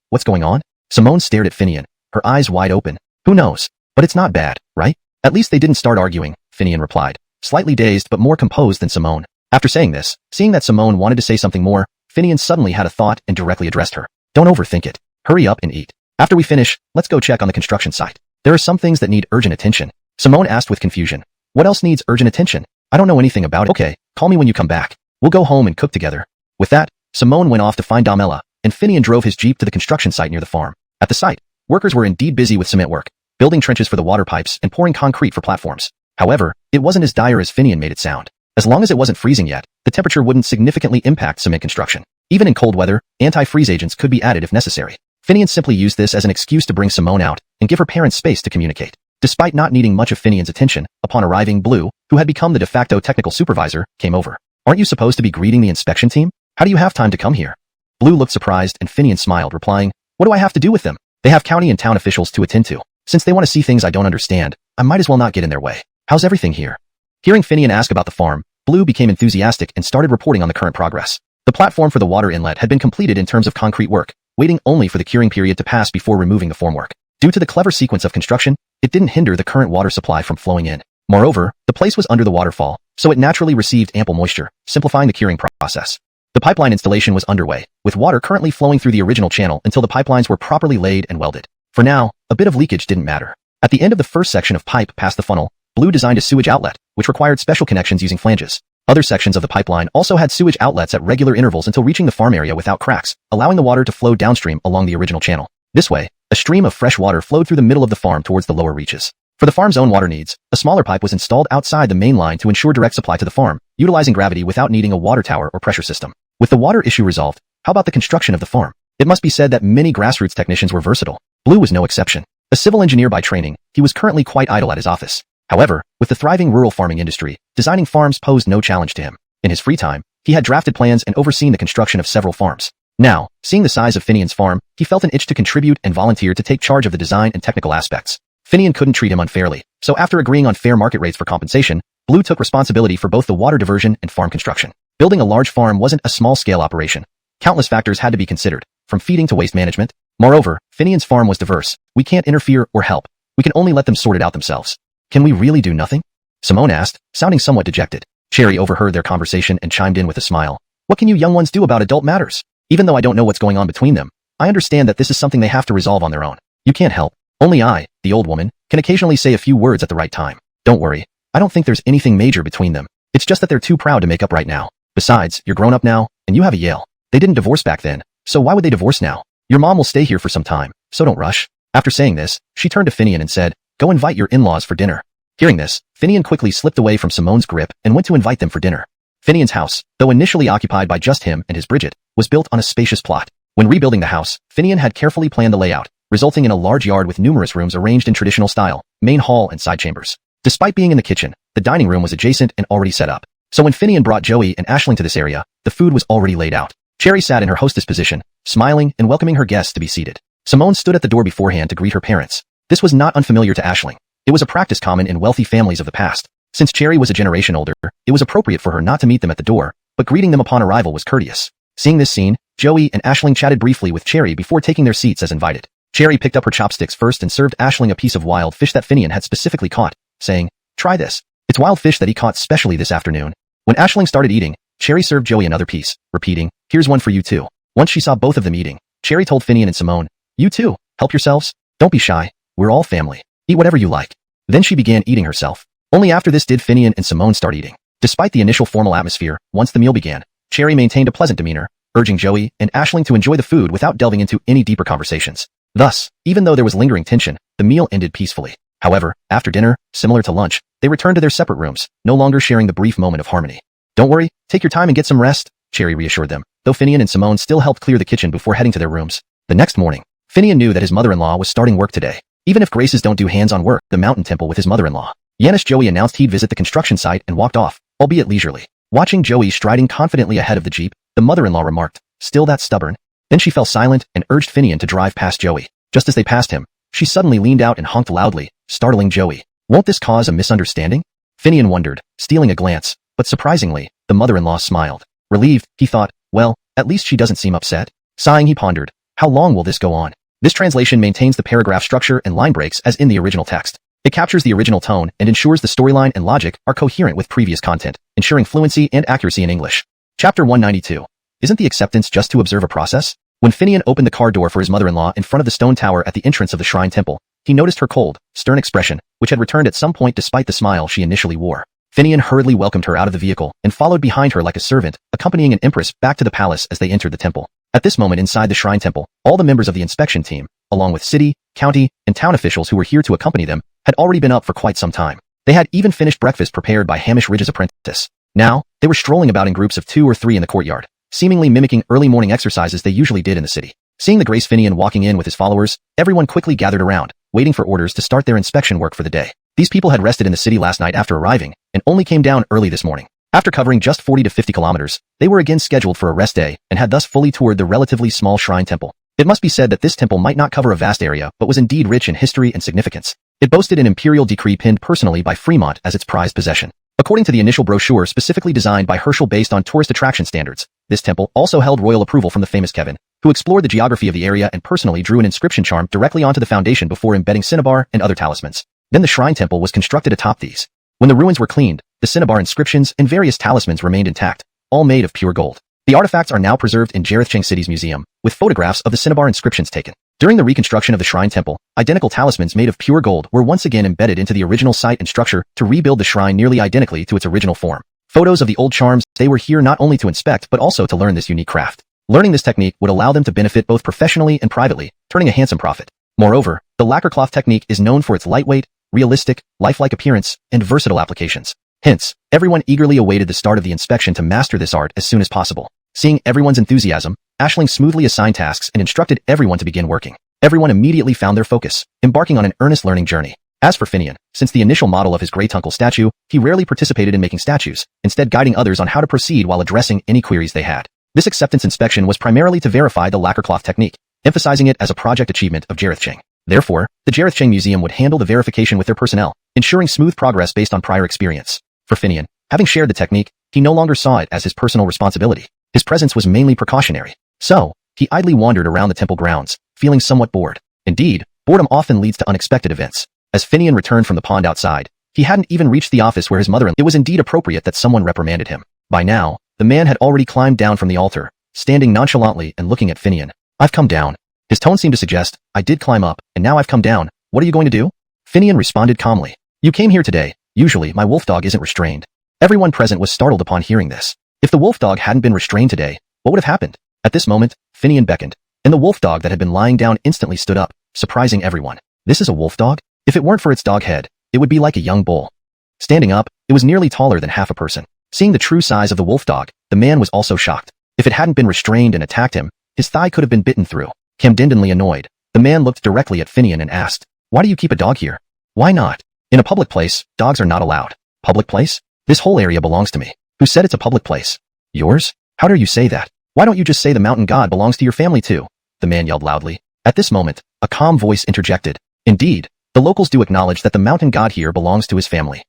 What's going on? Simone stared at Finian, her eyes wide open. Who knows? But it's not bad, right? At least they didn't start arguing, Finian replied, slightly dazed but more composed than Simone. After saying this, seeing that Simone wanted to say something more, Finian suddenly had a thought and directly addressed her. Don't overthink it. Hurry up and eat. After we finish, let's go check on the construction site. There are some things that need urgent attention. Simone asked with confusion. What else needs urgent attention? I don't know anything about it. Okay, call me when you come back. We'll go home and cook together. With that, Simone went off to find Damela, and Finian drove his jeep to the construction site near the farm. At the site, workers were indeed busy with cement work, building trenches for the water pipes and pouring concrete for platforms. However, it wasn't as dire as Finian made it sound. As long as it wasn't freezing yet, the temperature wouldn't significantly impact cement construction. Even in cold weather, anti-freeze agents could be added if necessary. Finian simply used this as an excuse to bring Simone out and give her parents space to communicate. Despite not needing much of Finian's attention, upon arriving, Blue, who had become the de facto technical supervisor, came over. Aren't you supposed to be greeting the inspection team? How do you have time to come here? Blue looked surprised and Finian smiled, replying, what do I have to do with them? They have county and town officials to attend to. Since they want to see things I don't understand, I might as well not get in their way. How's everything here? Hearing Finian ask about the farm, Blue became enthusiastic and started reporting on the current progress. The platform for the water inlet had been completed in terms of concrete work, waiting only for the curing period to pass before removing the formwork. Due to the clever sequence of construction, it didn't hinder the current water supply from flowing in. Moreover, the place was under the waterfall, so it naturally received ample moisture, simplifying the curing process. The pipeline installation was underway, with water currently flowing through the original channel until the pipelines were properly laid and welded. For now, a bit of leakage didn't matter. At the end of the first section of pipe past the funnel, Blue designed a sewage outlet, which required special connections using flanges. Other sections of the pipeline also had sewage outlets at regular intervals until reaching the farm area without cracks, allowing the water to flow downstream along the original channel. This way, a stream of fresh water flowed through the middle of the farm towards the lower reaches. For the farm's own water needs, a smaller pipe was installed outside the main line to ensure direct supply to the farm, utilizing gravity without needing a water tower or pressure system. With the water issue resolved, how about the construction of the farm? It must be said that many grassroots technicians were versatile. Blue was no exception. A civil engineer by training, he was currently quite idle at his office. However, with the thriving rural farming industry, designing farms posed no challenge to him. In his free time, he had drafted plans and overseen the construction of several farms. Now, seeing the size of Finian's farm, he felt an itch to contribute and volunteer to take charge of the design and technical aspects. Finian couldn't treat him unfairly, so after agreeing on fair market rates for compensation, Blue took responsibility for both the water diversion and farm construction. Building a large farm wasn't a small-scale operation. Countless factors had to be considered, from feeding to waste management. Moreover, Finian's farm was diverse. We can't interfere or help. We can only let them sort it out themselves. Can we really do nothing? Simone asked, sounding somewhat dejected. Cherry overheard their conversation and chimed in with a smile. What can you young ones do about adult matters? Even though I don't know what's going on between them, I understand that this is something they have to resolve on their own. You can't help. Only I, the old woman, can occasionally say a few words at the right time. Don't worry. I don't think there's anything major between them. It's just that they're too proud to make up right now. Besides, you're grown up now, and you have a Yale. They didn't divorce back then, so why would they divorce now? Your mom will stay here for some time, so don't rush. After saying this, she turned to Finian and said, go invite your in-laws for dinner. Hearing this, Finian quickly slipped away from Simone's grip and went to invite them for dinner. Finian's house, though initially occupied by just him and his Bridget, was built on a spacious plot. When rebuilding the house, Finian had carefully planned the layout, resulting in a large yard with numerous rooms arranged in traditional style, main hall and side chambers. Despite being in the kitchen, the dining room was adjacent and already set up. So when Finian brought Joey and Aisling to this area, The food was already laid out. Cherry sat in her hostess position, smiling and welcoming her guests to be seated. Simone stood at the door beforehand to greet her parents. This was not unfamiliar to Aisling. It was a practice common in wealthy families of the past. Since Cherry was a generation older, it was appropriate for her not to meet them at the door, but greeting them upon arrival was courteous. Seeing this scene, Joey and Aisling chatted briefly with Cherry before taking their seats as invited. Cherry picked up her chopsticks first and served Aisling a piece of wild fish that Finian had specifically caught, saying, "Try this. It's wild fish that he caught specially this afternoon." When Aisling started eating, Cherry served Joey another piece, repeating, "Here's one for you too." Once she saw both of them eating, Cherry told Finian and Simone, "You too, help yourselves. Don't be shy. We're all family. Eat whatever you like." Then she began eating herself. Only after this did Finian and Simone start eating. Despite the initial formal atmosphere, once the meal began, Cherry maintained a pleasant demeanor, urging Joey and Aisling to enjoy the food without delving into any deeper conversations. Thus, even though there was lingering tension, the meal ended peacefully. However, after dinner, similar to lunch, they returned to their separate rooms, no longer sharing the brief moment of harmony. "Don't worry, take your time and get some rest," Cherry reassured them, though Finian and Simone still helped clear the kitchen before heading to their rooms. The next morning, Finian knew that his mother-in-law was starting work today. Even if Graces don't do hands-on work, the mountain temple with his mother-in-law. Yanis Joey announced he'd visit the construction site and walked off, albeit leisurely. Watching Joey striding confidently ahead of the Jeep, the mother-in-law remarked, "Still that stubborn?" Then she fell silent and urged Finian to drive past Joey. Just as they passed him, she suddenly leaned out and honked loudly, startling Joey. Won't this cause a misunderstanding? Finian wondered, stealing a glance, but surprisingly, the mother-in-law smiled. Relieved, he thought, well, at least she doesn't seem upset. Sighing, he pondered, how long will this go on? This translation maintains the paragraph structure and line breaks as in the original text. It captures the original tone and ensures the storyline and logic are coherent with previous content, ensuring fluency and accuracy in English. Chapter 192. Isn't the acceptance just to observe a process? When Finian opened the car door for his mother-in-law in front of the stone tower at the entrance of the shrine temple, he noticed her cold, stern expression, which had returned at some point despite the smile she initially wore. Finian hurriedly welcomed her out of the vehicle and followed behind her like a servant, accompanying an empress back to the palace as they entered the temple. At this moment inside the shrine temple, all the members of the inspection team, along with city, county, and town officials who were here to accompany them, had already been up for quite some time. They had even finished breakfast prepared by Hamish Ridge's apprentice. Now, they were strolling about in groups of 2 or 3 in the courtyard, seemingly mimicking early morning exercises they usually did in the city. Seeing the Grace Finian walking in with his followers, everyone quickly gathered around, waiting for orders to start their inspection work for the day. These people had rested in the city last night after arriving, and only came down early this morning. After covering just 40 to 50 kilometers, they were again scheduled for a rest day, and had thus fully toured the relatively small shrine temple. It must be said that this temple might not cover a vast area, but was indeed rich in history and significance. It boasted an imperial decree penned personally by Fremont as its prized possession. According to the initial brochure specifically designed by Herschel based on tourist attraction standards, this temple also held royal approval from the famous Kevin, who explored the geography of the area and personally drew an inscription charm directly onto the foundation before embedding cinnabar and other talismans. Then the shrine temple was constructed atop these. When the ruins were cleaned, the cinnabar inscriptions and various talismans remained intact, all made of pure gold. The artifacts are now preserved in Jarethcheng City's museum, with photographs of the cinnabar inscriptions taken. During the reconstruction of the shrine temple, identical talismans made of pure gold were once again embedded into the original site and structure to rebuild the shrine nearly identically to its original form. Photos of the old charms, they were here not only to inspect but also to learn this unique craft. Learning this technique would allow them to benefit both professionally and privately, turning a handsome profit. Moreover, the lacquer cloth technique is known for its lightweight, realistic, lifelike appearance, and versatile applications. Hence, everyone eagerly awaited the start of the inspection to master this art as soon as possible. Seeing everyone's enthusiasm, Aisling smoothly assigned tasks and instructed everyone to begin working. Everyone immediately found their focus, embarking on an earnest learning journey. As for Finian, since the initial model of his great-uncle statue, he rarely participated in making statues, instead guiding others on how to proceed while addressing any queries they had. This acceptance inspection was primarily to verify the lacquer cloth technique, emphasizing it as a project achievement of Jarethcheng. Therefore, the Jarethcheng Museum would handle the verification with their personnel, ensuring smooth progress based on prior experience. For Finian, having shared the technique, he no longer saw it as his personal responsibility. His presence was mainly precautionary. So, he idly wandered around the temple grounds, feeling somewhat bored. Indeed, boredom often leads to unexpected events. As Finian returned from the pond outside, he hadn't even reached the office where his mother-in-law. It was indeed appropriate that someone reprimanded him. By now, the man had already climbed down from the altar, standing nonchalantly and looking at Finian. I've come down. His tone seemed to suggest, I did climb up, and now I've come down. What are you going to do? Finian responded calmly. You came here today. Usually, my wolf dog isn't restrained. Everyone present was startled upon hearing this. If the wolf dog hadn't been restrained today, what would have happened? At this moment, Finian beckoned, and the wolf dog that had been lying down instantly stood up, surprising everyone. This is a wolf dog? If it weren't for its dog head, it would be like a young bull. Standing up, it was nearly taller than half a person. Seeing the true size of the wolf dog, the man was also shocked. If it hadn't been restrained and attacked him, his thigh could have been bitten through. Camdendenly annoyed, the man looked directly at Finian and asked, why do you keep a dog here? Why not? In a public place, dogs are not allowed. Public place? This whole area belongs to me. Who said it's a public place? Yours? How dare you say that? Why don't you just say the mountain god belongs to your family too? The man yelled loudly. At this moment, a calm voice interjected. Indeed, the locals do acknowledge that the mountain god here belongs to his family.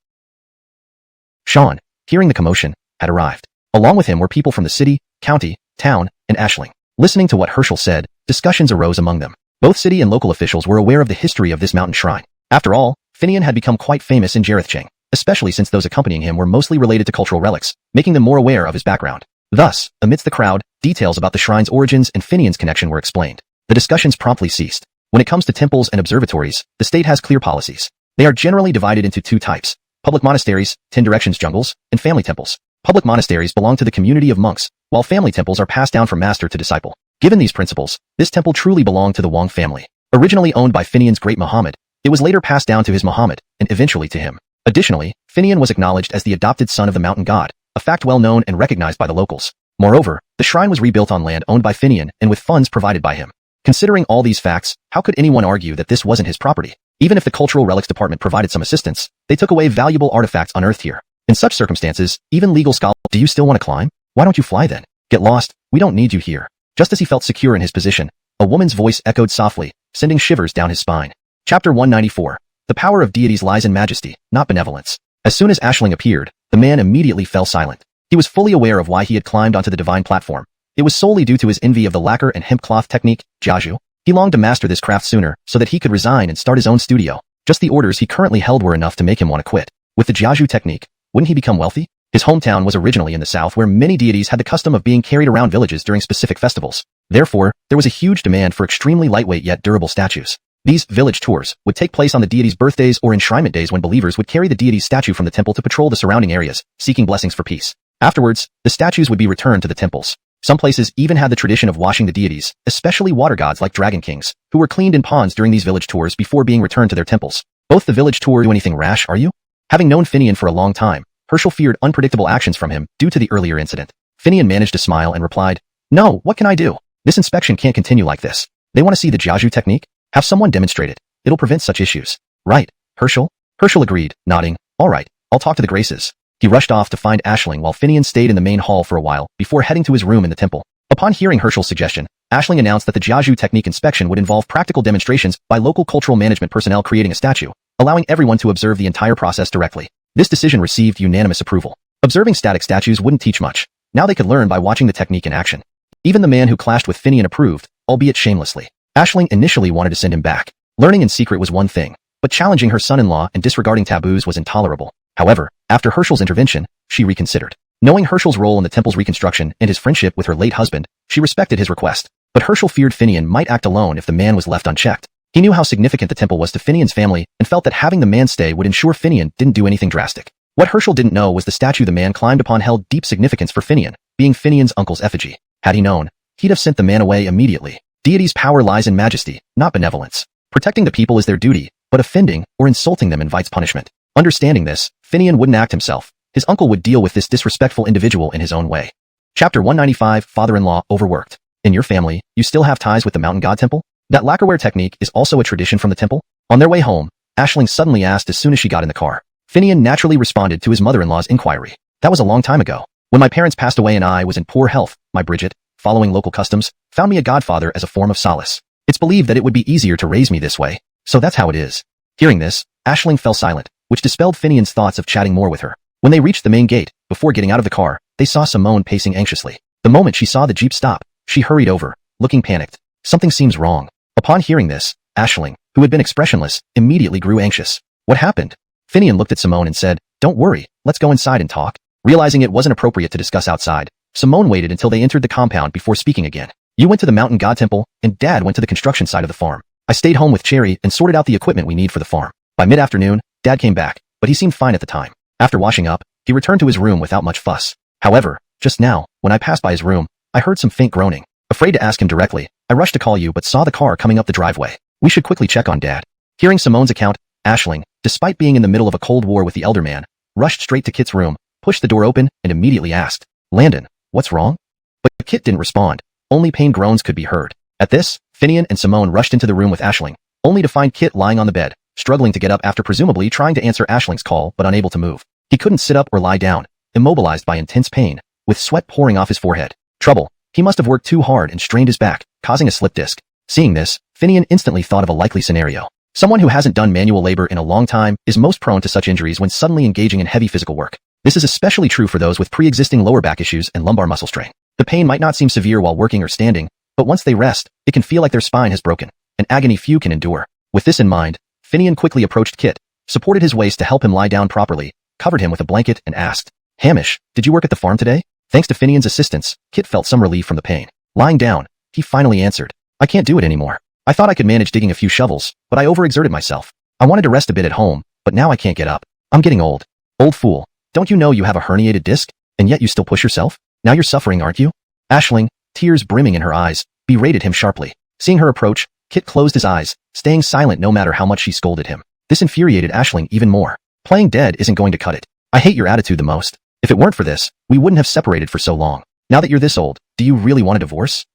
Sean, hearing the commotion, had arrived. Along with him were people from the city, county, town, and Aisling. Listening to what Herschel said, discussions arose among them. Both city and local officials were aware of the history of this mountain shrine. After all, Finian had become quite famous in Jarethchang, especially since those accompanying him were mostly related to cultural relics, making them more aware of his background. Thus, amidst the crowd, details about the shrine's origins and Finian's connection were explained. The discussions promptly ceased. When it comes to temples and observatories, the state has clear policies. They are generally divided into two types: public monasteries, 10 directions jungles, and family temples. Public monasteries belong to the community of monks, while family temples are passed down from master to disciple. Given these principles, this temple truly belonged to the Wang family. Originally owned by Finian's great Muhammad, it was later passed down to his Muhammad, and eventually to him. Additionally, Finian was acknowledged as the adopted son of the mountain god, a fact well known and recognized by the locals. Moreover, the shrine was rebuilt on land owned by Finian and with funds provided by him. Considering all these facts, how could anyone argue that this wasn't his property? Even if the Cultural Relics Department provided some assistance, they took away valuable artifacts unearthed here. In such circumstances, even legal scholars— Do you still want to climb? Why don't you fly then? Get lost, we don't need you here. Just as he felt secure in his position, a woman's voice echoed softly, sending shivers down his spine. Chapter 194. The power of deities lies in majesty, not benevolence. As soon as Aisling appeared, the man immediately fell silent. He was fully aware of why he had climbed onto the divine platform. It was solely due to his envy of the lacquer and hemp cloth technique, jiaju. He longed to master this craft sooner so that he could resign and start his own studio. Just the orders he currently held were enough to make him want to quit. With the jiaju technique, wouldn't he become wealthy? His hometown was originally in the south, where many deities had the custom of being carried around villages during specific festivals. Therefore, there was a huge demand for extremely lightweight yet durable statues. These village tours would take place on the deities' birthdays or enshrinement days, when believers would carry the deity's statue from the temple to patrol the surrounding areas, seeking blessings for peace. Afterwards, the statues would be returned to the temples. Some places even had the tradition of washing the deities, especially water gods like dragon kings, who were cleaned in ponds during these village tours before being returned to their temples. Both the village tour— Do anything rash, are you? Having known Finian for a long time, Herschel feared unpredictable actions from him due to the earlier incident. Finian managed to smile and replied, No, what can I do? This inspection can't continue like this. They want to see the jiaju technique? Have someone demonstrate it. It'll prevent such issues. Right, Herschel? Herschel agreed, nodding. All right, I'll talk to the Graces. He rushed off to find Aisling while Finian stayed in the main hall for a while before heading to his room in the temple. Upon hearing Herschel's suggestion, Aisling announced that the jiaju technique inspection would involve practical demonstrations by local cultural management personnel creating a statue, allowing everyone to observe the entire process directly. This decision received unanimous approval. Observing static statues wouldn't teach much. Now they could learn by watching the technique in action. Even the man who clashed with Finian approved, albeit shamelessly. Aisling initially wanted to send him back. Learning in secret was one thing, but challenging her son-in-law and disregarding taboos was intolerable. However, after Herschel's intervention, she reconsidered. Knowing Herschel's role in the temple's reconstruction and his friendship with her late husband, she respected his request. But Herschel feared Finian might act alone if the man was left unchecked. He knew how significant the temple was to Finian's family and felt that having the man stay would ensure Finian didn't do anything drastic. What Herschel didn't know was the statue the man climbed upon held deep significance for Finian, being Finian's uncle's effigy. Had he known, he'd have sent the man away immediately. Deities' power lies in majesty, not benevolence. Protecting the people is their duty, but offending or insulting them invites punishment. Understanding this, Finian wouldn't act himself. His uncle would deal with this disrespectful individual in his own way. Chapter 195. Father-in-law overworked. In your family, you still have ties with the mountain god temple? That lacquerware technique is also a tradition from the temple? On their way home, Aisling suddenly asked as soon as she got in the car. Finian naturally responded to his mother-in-law's inquiry. That was a long time ago. When my parents passed away and I was in poor health, my Bridget, following local customs, found me a godfather as a form of solace. It's believed that it would be easier to raise me this way, so that's how it is. Hearing this, Aisling fell silent, which dispelled Finian's thoughts of chatting more with her. When they reached the main gate, before getting out of the car, they saw Simone pacing anxiously. The moment she saw the jeep stop, she hurried over, looking panicked. Something seems wrong. Upon hearing this, Aisling, who had been expressionless, immediately grew anxious. What happened? Finian looked at Simone and said, Don't worry, let's go inside and talk. Realizing it wasn't appropriate to discuss outside, Simone waited until they entered the compound before speaking again. You went to the mountain god temple, and Dad went to the construction side of the farm. I stayed home with Cherry and sorted out the equipment we need for the farm. By mid-afternoon, Dad came back, but he seemed fine at the time. After washing up, he returned to his room without much fuss. However, just now, when I passed by his room, I heard some faint groaning. Afraid to ask him directly, I rushed to call you but saw the car coming up the driveway. We should quickly check on Dad. Hearing Simone's account, Aisling, despite being in the middle of a cold war with the elder man, rushed straight to Kit's room, pushed the door open, and immediately asked, Landon, what's wrong? But Kit didn't respond. Only pain groans could be heard. At this, Finian and Simone rushed into the room with Aisling, only to find Kit lying on the bed, struggling to get up after presumably trying to answer Aisling's call but unable to move. He couldn't sit up or lie down, immobilized by intense pain, with sweat pouring off his forehead. Trouble. He must have worked too hard and strained his back, causing a slip disc. Seeing this, Finian instantly thought of a likely scenario. Someone who hasn't done manual labor in a long time is most prone to such injuries when suddenly engaging in heavy physical work. This is especially true for those with pre-existing lower back issues and lumbar muscle strain. The pain might not seem severe while working or standing, but once they rest, it can feel like their spine has broken, an agony few can endure. With this in mind, Finian quickly approached Kit, supported his waist to help him lie down properly, covered him with a blanket, and asked, "Hamish, did you work at the farm today?" Thanks to Finian's assistance, Kit felt some relief from the pain. Lying down, he finally answered, "I can't do it anymore. I thought I could manage digging a few shovels, but I overexerted myself. I wanted to rest a bit at home, but now I can't get up. I'm getting old." "Old fool. Don't you know you have a herniated disc, and yet you still push yourself? Now you're suffering, aren't you?" Aisling, tears brimming in her eyes, berated him sharply. Seeing her approach, Kit closed his eyes, staying silent no matter how much she scolded him. This infuriated Aisling even more. Playing dead isn't going to cut it. "I hate your attitude the most. If it weren't for this, we wouldn't have separated for so long. Now that you're this old, do you really want a divorce?"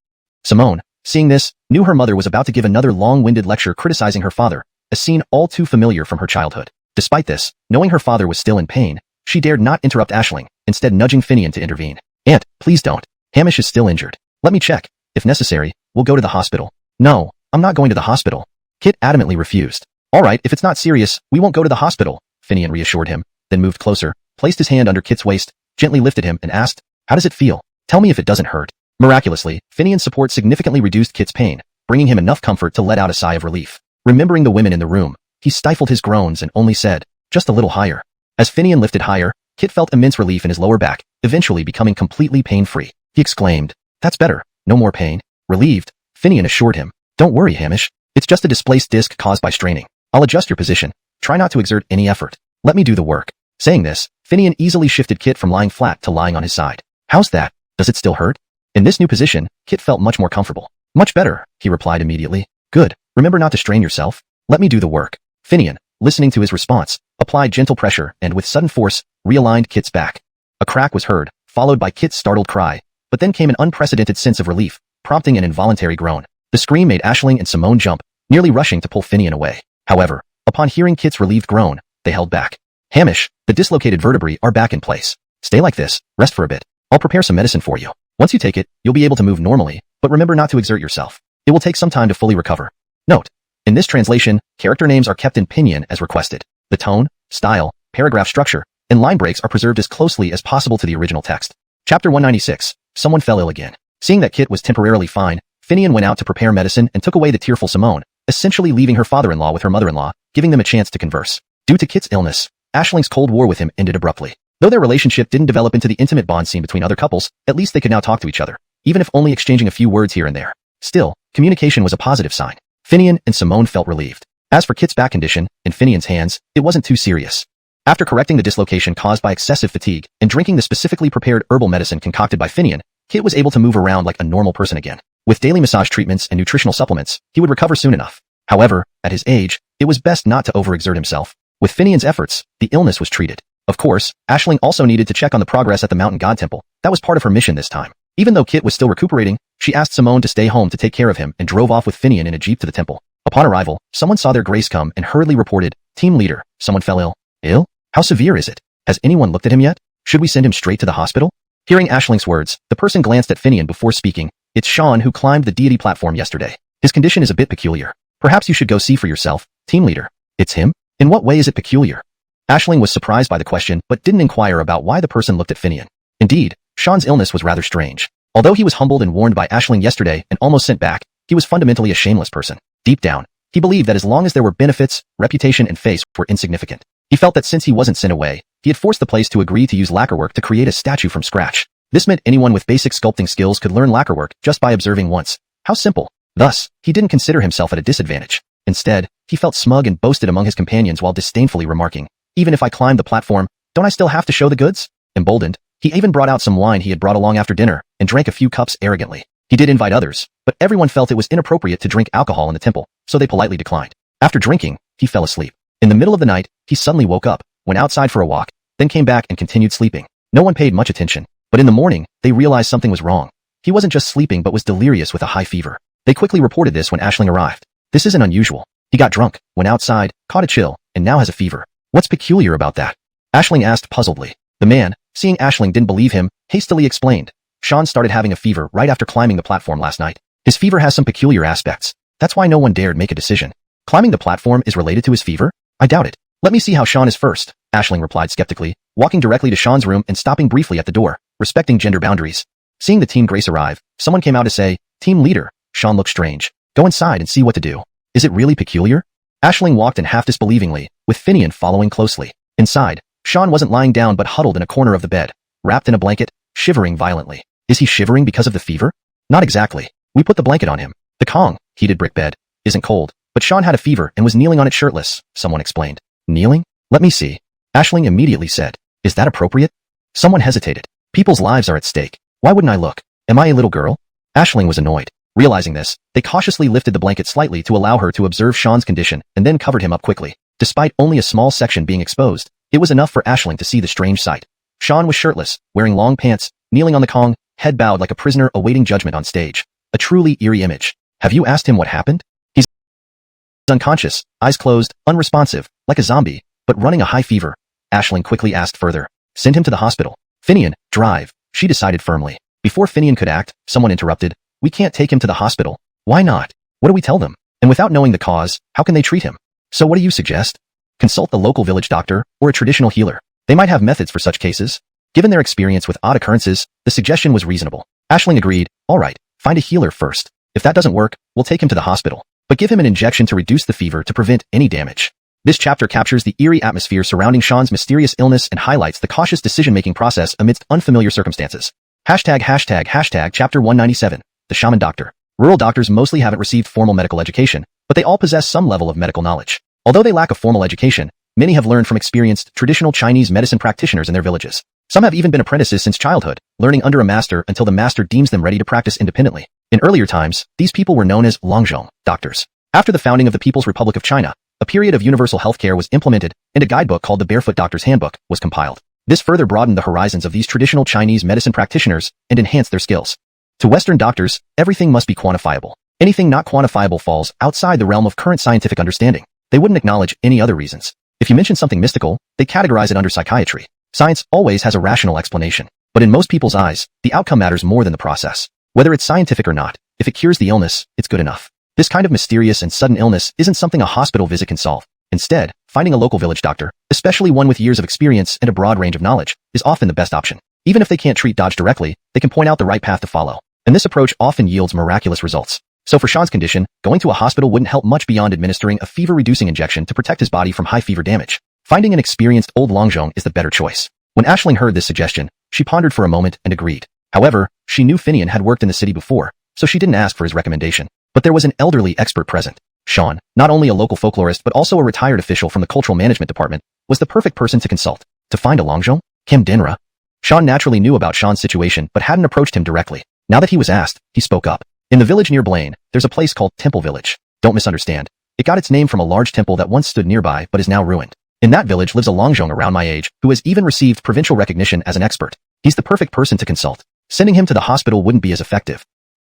Simone, seeing this, knew her mother was about to give another long-winded lecture criticizing her father, a scene all too familiar from her childhood. Despite this, knowing her father was still in pain, she dared not interrupt Aisling, instead nudging Finian to intervene. "Aunt, please don't. Hamish is still injured. Let me check. If necessary, we'll go to the hospital." "No, I'm not going to the hospital." Kit adamantly refused. "All right, if it's not serious, we won't go to the hospital," Finian reassured him, then moved closer, placed his hand under Kit's waist, gently lifted him, and asked, "How does it feel? Tell me if it doesn't hurt." Miraculously, Finian's support significantly reduced Kit's pain, bringing him enough comfort to let out a sigh of relief. Remembering the women in the room, he stifled his groans and only said, "Just a little higher." As Finian lifted higher, Kit felt immense relief in his lower back, eventually becoming completely pain-free. He exclaimed, "That's better. No more pain." Relieved, Finian assured him, "Don't worry, Hamish. It's just a displaced disc caused by straining. I'll adjust your position. Try not to exert any effort. Let me do the work." Saying this, Finian easily shifted Kit from lying flat to lying on his side. "How's that? Does it still hurt?" In this new position, Kit felt much more comfortable. "Much better," he replied immediately. "Good. Remember not to strain yourself. Let me do the work." Finian, listening to his response, applied gentle pressure and with sudden force, realigned Kit's back. A crack was heard, followed by Kit's startled cry, but then came an unprecedented sense of relief, prompting an involuntary groan. The scream made Aisling and Simone jump, nearly rushing to pull Finian away. However, upon hearing Kit's relieved groan, they held back. "Hamish, the dislocated vertebrae are back in place. Stay like this, rest for a bit. I'll prepare some medicine for you. Once you take it, you'll be able to move normally, but remember not to exert yourself. It will take some time to fully recover." Note: in this translation, character names are kept in pinyin as requested. The tone, style, paragraph structure, and line breaks are preserved as closely as possible to the original text. Chapter 196. Someone fell ill again. Seeing that Kit was temporarily fine, Finian went out to prepare medicine and took away the tearful Simone, essentially leaving her father-in-law with her mother-in-law, giving them a chance to converse. Due to Kit's illness, Aisling's cold war with him ended abruptly. Though their relationship didn't develop into the intimate bond seen between other couples, at least they could now talk to each other, even if only exchanging a few words here and there. Still, communication was a positive sign. Finian and Simone felt relieved. As for Kit's back condition, in Finian's hands, it wasn't too serious. After correcting the dislocation caused by excessive fatigue and drinking the specifically prepared herbal medicine concocted by Finian, Kit was able to move around like a normal person again. With daily massage treatments and nutritional supplements, he would recover soon enough. However, at his age, it was best not to overexert himself. With Finian's efforts, the illness was treated. Of course, Aisling also needed to check on the progress at the Mountain God Temple. That was part of her mission this time. Even though Kit was still recuperating, she asked Simone to stay home to take care of him and drove off with Finian in a jeep to the temple. Upon arrival, someone saw their grace come and hurriedly reported, "Team leader, someone fell ill." "Ill? How severe is it? Has anyone looked at him yet? Should we send him straight to the hospital?" Hearing Aisling's words, the person glanced at Finian before speaking. "It's Sean who climbed the deity platform yesterday. His condition is a bit peculiar. Perhaps you should go see for yourself, team leader." "It's him? In what way is it peculiar?" Aisling was surprised by the question but didn't inquire about why the person looked at Finian. Indeed, Sean's illness was rather strange. Although he was humbled and warned by Aisling yesterday and almost sent back, he was fundamentally a shameless person. Deep down, he believed that as long as there were benefits, reputation and face were insignificant. He felt that since he wasn't sent away, he had forced the place to agree to use lacquerwork to create a statue from scratch. This meant anyone with basic sculpting skills could learn lacquerwork just by observing once. How simple. Thus, he didn't consider himself at a disadvantage. Instead, he felt smug and boasted among his companions while disdainfully remarking, "Even if I climb the platform, don't I still have to show the goods?" Emboldened, he even brought out some wine he had brought along after dinner and drank a few cups arrogantly. He did invite others, but everyone felt it was inappropriate to drink alcohol in the temple, so they politely declined. After drinking, he fell asleep. In the middle of the night, he suddenly woke up, went outside for a walk, then came back and continued sleeping. No one paid much attention, but in the morning, they realized something was wrong. He wasn't just sleeping but was delirious with a high fever. They quickly reported this when Aisling arrived. "This isn't unusual. He got drunk, went outside, caught a chill, and now has a fever. What's peculiar about that?" Aisling asked puzzledly. The man, seeing Aisling didn't believe him, hastily explained, Sean started having a fever right after climbing the platform last night. His fever has some peculiar aspects. That's why no one dared make a decision. Climbing the platform is related to his fever? I doubt it. Let me see how Sean is first, Aisling replied skeptically, walking directly to Sean's room and stopping briefly at the door, respecting gender boundaries. Seeing the Team Grace arrive, someone came out to say, "Team leader." Sean looked strange. "Go inside and see what to do." "Is it really peculiar?" Aisling walked in half disbelievingly, with Finian following closely. Inside, Sean wasn't lying down but huddled in a corner of the bed, wrapped in a blanket, shivering violently. Is he shivering because of the fever? Not exactly. We put the blanket on him. The Kong, heated brick bed, isn't cold, but Sean had a fever and was kneeling on it shirtless, someone explained. Kneeling? Let me see. Aisling immediately said. Is that appropriate? Someone hesitated. People's lives are at stake. Why wouldn't I look? Am I a little girl? Aisling was annoyed. Realizing this, they cautiously lifted the blanket slightly to allow her to observe Sean's condition and then covered him up quickly. Despite only a small section being exposed, it was enough for Aisling to see the strange sight. Sean was shirtless, wearing long pants, kneeling on the Kong, head bowed like a prisoner awaiting judgment on stage. A truly eerie image. Have you asked him what happened? He's unconscious, eyes closed, unresponsive, like a zombie, but running a high fever. Aisling quickly asked further. Send him to the hospital. Finian, drive, she decided firmly. Before Finian could act, someone interrupted. We can't take him to the hospital. Why not? What do we tell them? And without knowing the cause, how can they treat him? So what do you suggest? Consult the local village doctor or a traditional healer. They might have methods for such cases. Given their experience with odd occurrences, the suggestion was reasonable. Aisling agreed. All right, find a healer first. If that doesn't work, we'll take him to the hospital. But give him an injection to reduce the fever to prevent any damage. This chapter captures the eerie atmosphere surrounding Sean's mysterious illness and highlights the cautious decision-making process amidst unfamiliar circumstances. Hashtag chapter 197. The Shaman Doctor. Rural doctors mostly haven't received formal medical education, but they all possess some level of medical knowledge. Although they lack a formal education, many have learned from experienced, traditional Chinese medicine practitioners in their villages. Some have even been apprentices since childhood, learning under a master until the master deems them ready to practice independently. In earlier times, these people were known as Longzhong, doctors. After the founding of the People's Republic of China, a period of universal healthcare was implemented, and a guidebook called the Barefoot Doctor's Handbook was compiled. This further broadened the horizons of these traditional Chinese medicine practitioners and enhanced their skills. To Western doctors, everything must be quantifiable. Anything not quantifiable falls outside the realm of current scientific understanding. They wouldn't acknowledge any other reasons. If you mention something mystical, they categorize it under psychiatry. Science always has a rational explanation. But in most people's eyes, the outcome matters more than the process. Whether it's scientific or not, if it cures the illness, it's good enough. This kind of mysterious and sudden illness isn't something a hospital visit can solve. Instead, finding a local village doctor, especially one with years of experience and a broad range of knowledge, is often the best option. Even if they can't treat Dodge directly, they can point out the right path to follow. And this approach often yields miraculous results. So for Sean's condition, going to a hospital wouldn't help much beyond administering a fever-reducing injection to protect his body from high fever damage. Finding an experienced old Longzhong is the better choice. When Aisling heard this suggestion, she pondered for a moment and agreed. However, she knew Finian had worked in the city before, so she didn't ask for his recommendation. But there was an elderly expert present. Sean, not only a local folklorist but also a retired official from the cultural management department, was the perfect person to consult. To find a Longzhong? Kim Denra? Sean naturally knew about Sean's situation but hadn't approached him directly. Now that he was asked, he spoke up. In the village near Blaine, there's a place called Temple Village. Don't misunderstand. It got its name from a large temple that once stood nearby but is now ruined. In that village lives a Longzhong around my age who has even received provincial recognition as an expert. He's the perfect person to consult. Sending him to the hospital wouldn't be as effective.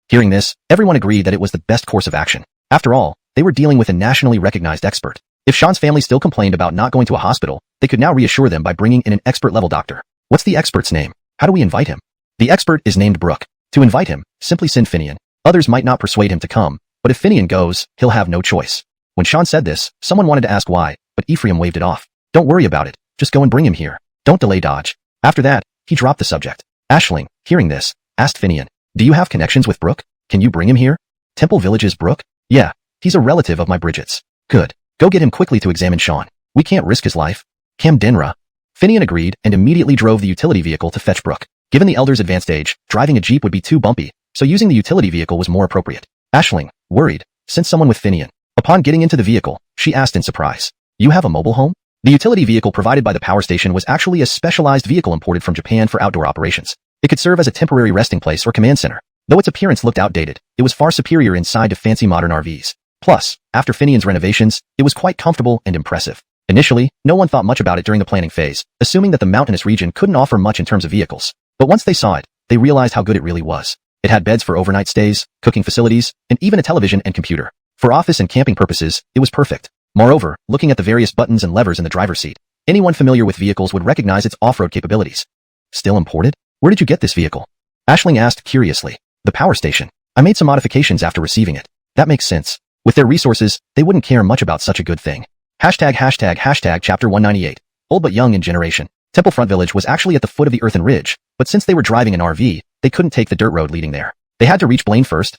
Hearing this, everyone agreed that it was the best course of action. After all, they were dealing with a nationally recognized expert. If Sean's family still complained about not going to a hospital, they could now reassure them by bringing in an expert-level doctor. What's the expert's name? How do we invite him? The expert is named Brooke. To invite him, simply send Finian. Others might not persuade him to come, but if Finian goes, he'll have no choice. When Sean said this, someone wanted to ask why, but Ephraim waved it off. Don't worry about it. Just go and bring him here. Don't delay Dodge. After that, he dropped the subject. Aisling, hearing this, asked Finian, do you have connections with Brooke? Can you bring him here? Temple Village's Brooke? Yeah, he's a relative of my Bridget's. Good. Go get him quickly to examine Sean. We can't risk his life. Cam Denra. Finian agreed and immediately drove the utility vehicle to fetch Brooke. Given the elder's advanced age, driving a jeep would be too bumpy, so using the utility vehicle was more appropriate. Aisling, worried, sent someone with Finian. Upon getting into the vehicle, she asked in surprise, you have a mobile home? The utility vehicle provided by the power station was actually a specialized vehicle imported from Japan for outdoor operations. It could serve as a temporary resting place or command center. Though its appearance looked outdated, it was far superior inside to fancy modern RVs. Plus, after Finian's renovations, it was quite comfortable and impressive. Initially, no one thought much about it during the planning phase, assuming that the mountainous region couldn't offer much in terms of vehicles. But once they saw it, they realized how good it really was. It had beds for overnight stays, cooking facilities, and even a television and computer. For office and camping purposes, it was perfect. Moreover, looking at the various buttons and levers in the driver's seat, anyone familiar with vehicles would recognize its off-road capabilities. Still imported? Where did you get this vehicle? Aisling asked curiously. The power station. I made some modifications after receiving it. That makes sense. With their resources, they wouldn't care much about such a good thing. ####Chapter 198. Old but young in generation. Templefront Village was actually at the foot of the earthen ridge, but since they were driving an RV, they couldn't take the dirt road leading there. They had to reach Blaine first,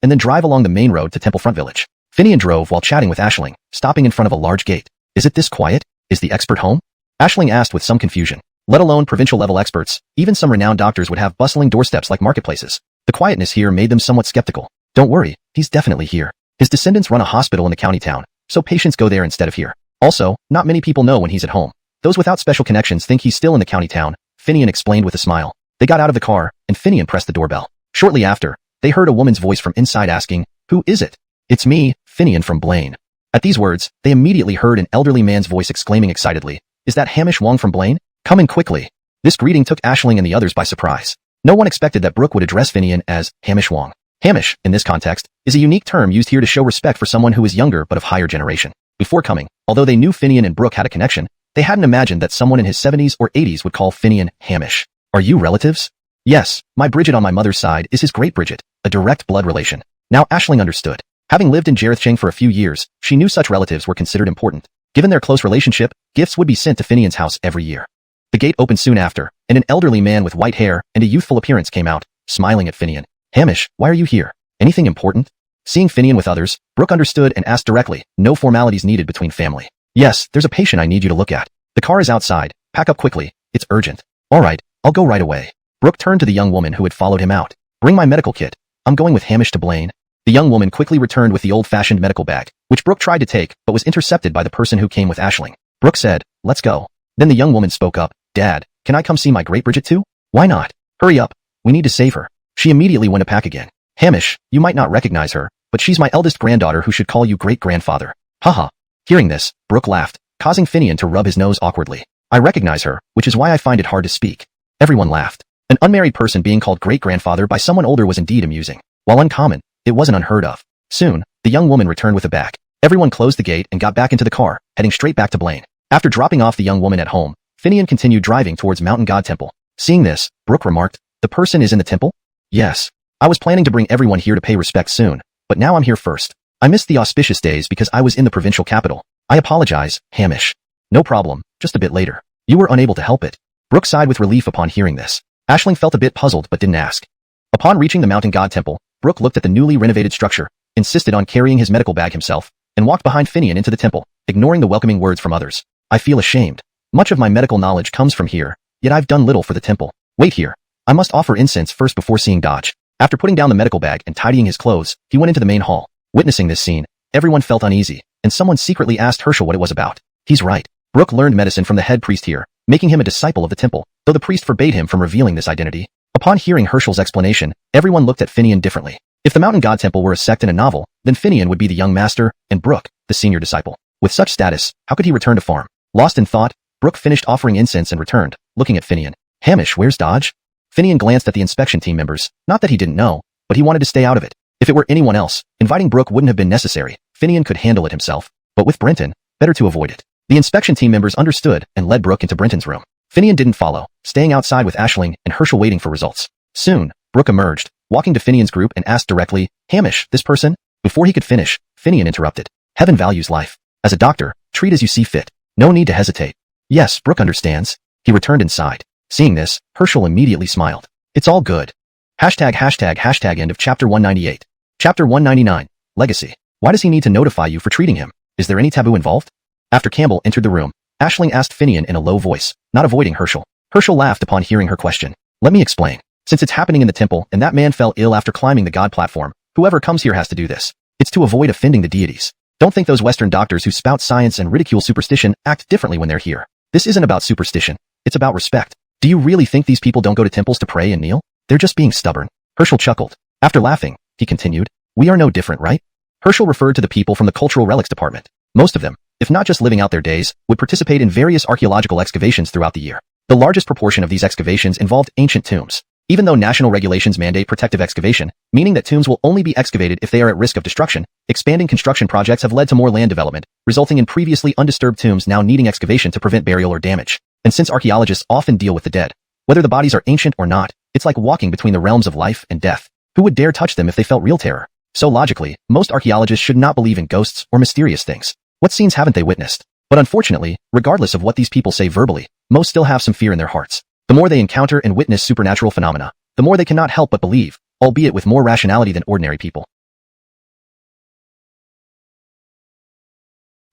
and then drive along the main road to Templefront Village. Finian drove while chatting with Aisling, stopping in front of a large gate. Is it this quiet? Is the expert home? Aisling asked with some confusion. Let alone provincial-level experts, even some renowned doctors would have bustling doorsteps like marketplaces. The quietness here made them somewhat skeptical. Don't worry, he's definitely here. His descendants run a hospital in the county town, so patients go there instead of here. Also, not many people know when he's at home. Those without special connections think he's still in the county town, Finian explained with a smile. They got out of the car, and Finian pressed the doorbell. Shortly after, they heard a woman's voice from inside asking, "Who is it?" "It's me, Finian from Blaine." At these words, they immediately heard an elderly man's voice exclaiming excitedly, "Is that Hamish Wong from Blaine? Come in quickly." This greeting took Aisling and the others by surprise. No one expected that Brooke would address Finian as Hamish Wong. Hamish, in this context, is a unique term used here to show respect for someone who is younger but of higher generation. Before coming, although they knew Finian and Brooke had a connection, they hadn't imagined that someone in his 70s or 80s would call Finian Hamish. "Are you relatives?" "Yes, my Bridget on my mother's side is his great Bridget, a direct blood relation." Now Aisling understood. Having lived in Jarethcheng for a few years, she knew such relatives were considered important. Given their close relationship, gifts would be sent to Finian's house every year. The gate opened soon after, and an elderly man with white hair and a youthful appearance came out, smiling at Finian. "Hamish, why are you here? Anything important?" Seeing Finian with others, Brooke understood and asked directly, no formalities needed between family. "Yes, there's a patient I need you to look at. The car is outside, pack up quickly, it's urgent." "All right, I'll go right away." Brooke turned to the young woman who had followed him out. "Bring my medical kit. I'm going with Hamish to Blaine." The young woman quickly returned with the old-fashioned medical bag, which Brooke tried to take but was intercepted by the person who came with Aisling. Brooke said, "Let's go." Then the young woman spoke up, "Dad, can I come see my great Bridget too?" "Why not? Hurry up. We need to save her." She immediately went to pack again. "Hamish, you might not recognize her, but she's my eldest granddaughter who should call you great-grandfather." Haha. Hearing this, Brooke laughed, causing Finian to rub his nose awkwardly. "I recognize her, which is why I find it hard to speak." Everyone laughed. An unmarried person being called great-grandfather by someone older was indeed amusing. While uncommon, it wasn't unheard of. Soon, the young woman returned with a bag. Everyone closed the gate and got back into the car, heading straight back to Blaine. After dropping off the young woman at home, Finian continued driving towards Mountain God Temple. Seeing this, Brooke remarked, "The person is in the temple?" "Yes. I was planning to bring everyone here to pay respect soon, but now I'm here first. I missed the auspicious days because I was in the provincial capital. I apologize, Hamish." "No problem, just a bit later. You were unable to help it." Brooke sighed with relief upon hearing this. Aisling felt a bit puzzled but didn't ask. Upon reaching the Mountain God Temple, Brooke looked at the newly renovated structure, insisted on carrying his medical bag himself, and walked behind Finian into the temple, ignoring the welcoming words from others. "I feel ashamed. Much of my medical knowledge comes from here, yet I've done little for the temple. Wait here. I must offer incense first before seeing Dodge." After putting down the medical bag and tidying his clothes, he went into the main hall. Witnessing this scene, everyone felt uneasy, and someone secretly asked Herschel what it was about. He's right. Brooke learned medicine from the head priest here, making him a disciple of the temple, though the priest forbade him from revealing this identity. Upon hearing Herschel's explanation, everyone looked at Finian differently. If the Mountain God Temple were a sect in a novel, then Finian would be the young master, and Brooke, the senior disciple. With such status, how could he return to farm? Lost in thought, Brooke finished offering incense and returned, looking at Finian. "Hamish, where's Dodge?" Finian glanced at the inspection team members, not that he didn't know, but he wanted to stay out of it. If it were anyone else, inviting Brooke wouldn't have been necessary. Finian could handle it himself. But with Brenton, better to avoid it. The inspection team members understood and led Brooke into Brenton's room. Finian didn't follow, staying outside with Aisling and Herschel waiting for results. Soon, Brooke emerged, walking to Finian's group and asked directly, "Hamish, this person?" Before he could finish, Finian interrupted. "Heaven values life. As a doctor, treat as you see fit. No need to hesitate." "Yes, Brooke understands." He returned inside. Seeing this, Herschel immediately smiled. "It's all good." End of chapter 198. Chapter 199. Legacy. Why does he need to notify you for treating him? Is there any taboo involved? After Campbell entered the room, Aisling asked Finian in a low voice, not avoiding Herschel. Herschel laughed upon hearing her question. "Let me explain. Since it's happening in the temple and that man fell ill after climbing the god platform, whoever comes here has to do this. It's to avoid offending the deities. Don't think those Western doctors who spout science and ridicule superstition act differently when they're here. This isn't about superstition. It's about respect. Do you really think these people don't go to temples to pray and kneel? They're just being stubborn." Herschel chuckled. After laughing, he continued, "We are no different, right?" Herschel referred to the people from the Cultural Relics Department. Most of them, if not just living out their days, would participate in various archaeological excavations throughout the year. The largest proportion of these excavations involved ancient tombs. Even though national regulations mandate protective excavation, meaning that tombs will only be excavated if they are at risk of destruction, expanding construction projects have led to more land development, resulting in previously undisturbed tombs now needing excavation to prevent burial or damage. And since archaeologists often deal with the dead, whether the bodies are ancient or not, it's like walking between the realms of life and death. Who would dare touch them if they felt real terror? So logically, most archaeologists should not believe in ghosts or mysterious things. What scenes haven't they witnessed? But unfortunately, regardless of what these people say verbally, most still have some fear in their hearts. The more they encounter and witness supernatural phenomena, the more they cannot help but believe, albeit with more rationality than ordinary people.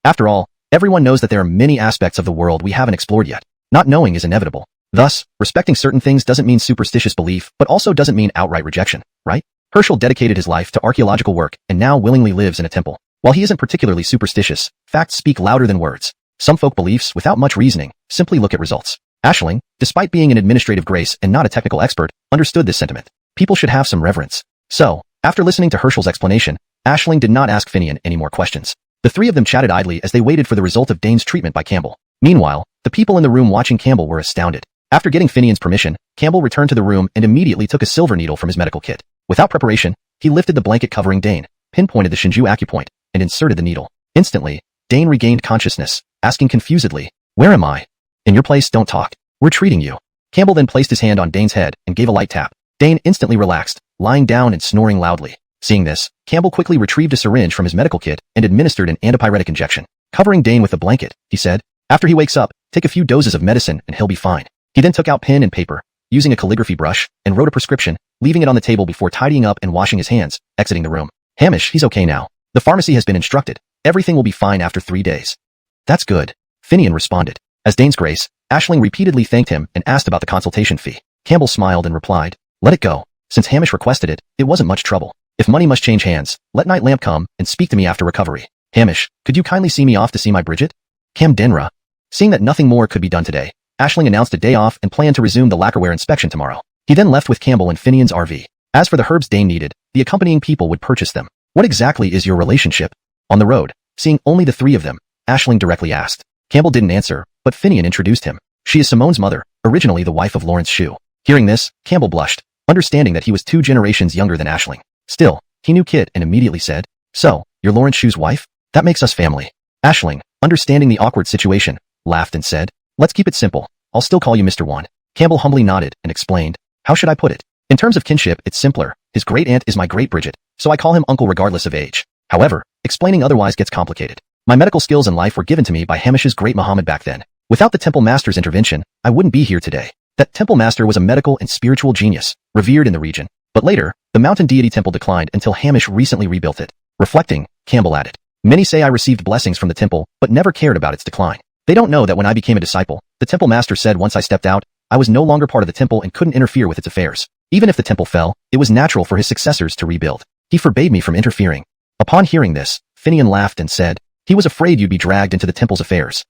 After all, everyone knows that there are many aspects of the world we haven't explored yet. Not knowing is inevitable. Thus, respecting certain things doesn't mean superstitious belief, but also doesn't mean outright rejection, right? Herschel dedicated his life to archaeological work and now willingly lives in a temple. While he isn't particularly superstitious, facts speak louder than words. Some folk beliefs, without much reasoning, simply look at results. Aisling, despite being an administrative grace and not a technical expert, understood this sentiment. People should have some reverence. So, after listening to Herschel's explanation, Aisling did not ask Finian any more questions. The three of them chatted idly as they waited for the result of Dane's treatment by Campbell. Meanwhile, the people in the room watching Campbell were astounded. After getting Finian's permission, Campbell returned to the room and immediately took a silver needle from his medical kit. Without preparation, he lifted the blanket covering Dane, pinpointed the Shinju acupoint, and inserted the needle. Instantly, Dane regained consciousness, asking confusedly, "Where am I?" "In your place, don't talk. We're treating you." Campbell then placed his hand on Dane's head and gave a light tap. Dane instantly relaxed, lying down and snoring loudly. Seeing this, Campbell quickly retrieved a syringe from his medical kit and administered an antipyretic injection. Covering Dane with a blanket, he said, "After he wakes up, take a few doses of medicine and he'll be fine." He then took out pen and paper, using a calligraphy brush, and wrote a prescription, leaving it on the table before tidying up and washing his hands, exiting the room. "Hamish, he's okay now. The pharmacy has been instructed. Everything will be fine after 3 days." "That's good," Finian responded. As Dane's grace, Aisling repeatedly thanked him and asked about the consultation fee. Campbell smiled and replied, "Let it go. Since Hamish requested it, it wasn't much trouble. If money must change hands, let Night Lamp come and speak to me after recovery. Hamish, could you kindly see me off to see my Bridget?" Cam Denra. Seeing that nothing more could be done today, Aisling announced a day off and planned to resume the lacquerware inspection tomorrow. He then left with Campbell and Finian's RV. As for the herbs Dane needed, the accompanying people would purchase them. "What exactly is your relationship?" On the road, seeing only the three of them, Aisling directly asked. Campbell didn't answer, but Finian introduced him. "She is Simone's mother, originally the wife of Lawrence Shue." Hearing this, Campbell blushed, understanding that he was 2 generations younger than Aisling. Still, he knew Kit and immediately said, "So, you're Lawrence Shue's wife? That makes us family." Aisling, understanding the awkward situation, laughed and said, "Let's keep it simple. I'll still call you Mr. Wan." Campbell humbly nodded and explained, "How should I put it? In terms of kinship, it's simpler. His great-aunt is my great-Bridget, so I call him uncle regardless of age. However, explaining otherwise gets complicated. My medical skills in life were given to me by Hamish's great Muhammad back then. Without the Temple Master's intervention, I wouldn't be here today. That Temple Master was a medical and spiritual genius, revered in the region. But later, the mountain deity temple declined until Hamish recently rebuilt it." Reflecting, Campbell added, "Many say I received blessings from the temple, but never cared about its decline. They don't know that when I became a disciple, the Temple Master said once I stepped out, I was no longer part of the temple and couldn't interfere with its affairs. Even if the temple fell, it was natural for his successors to rebuild. He forbade me from interfering." Upon hearing this, Finian laughed and said, "He was afraid you'd be dragged into the temple's affairs."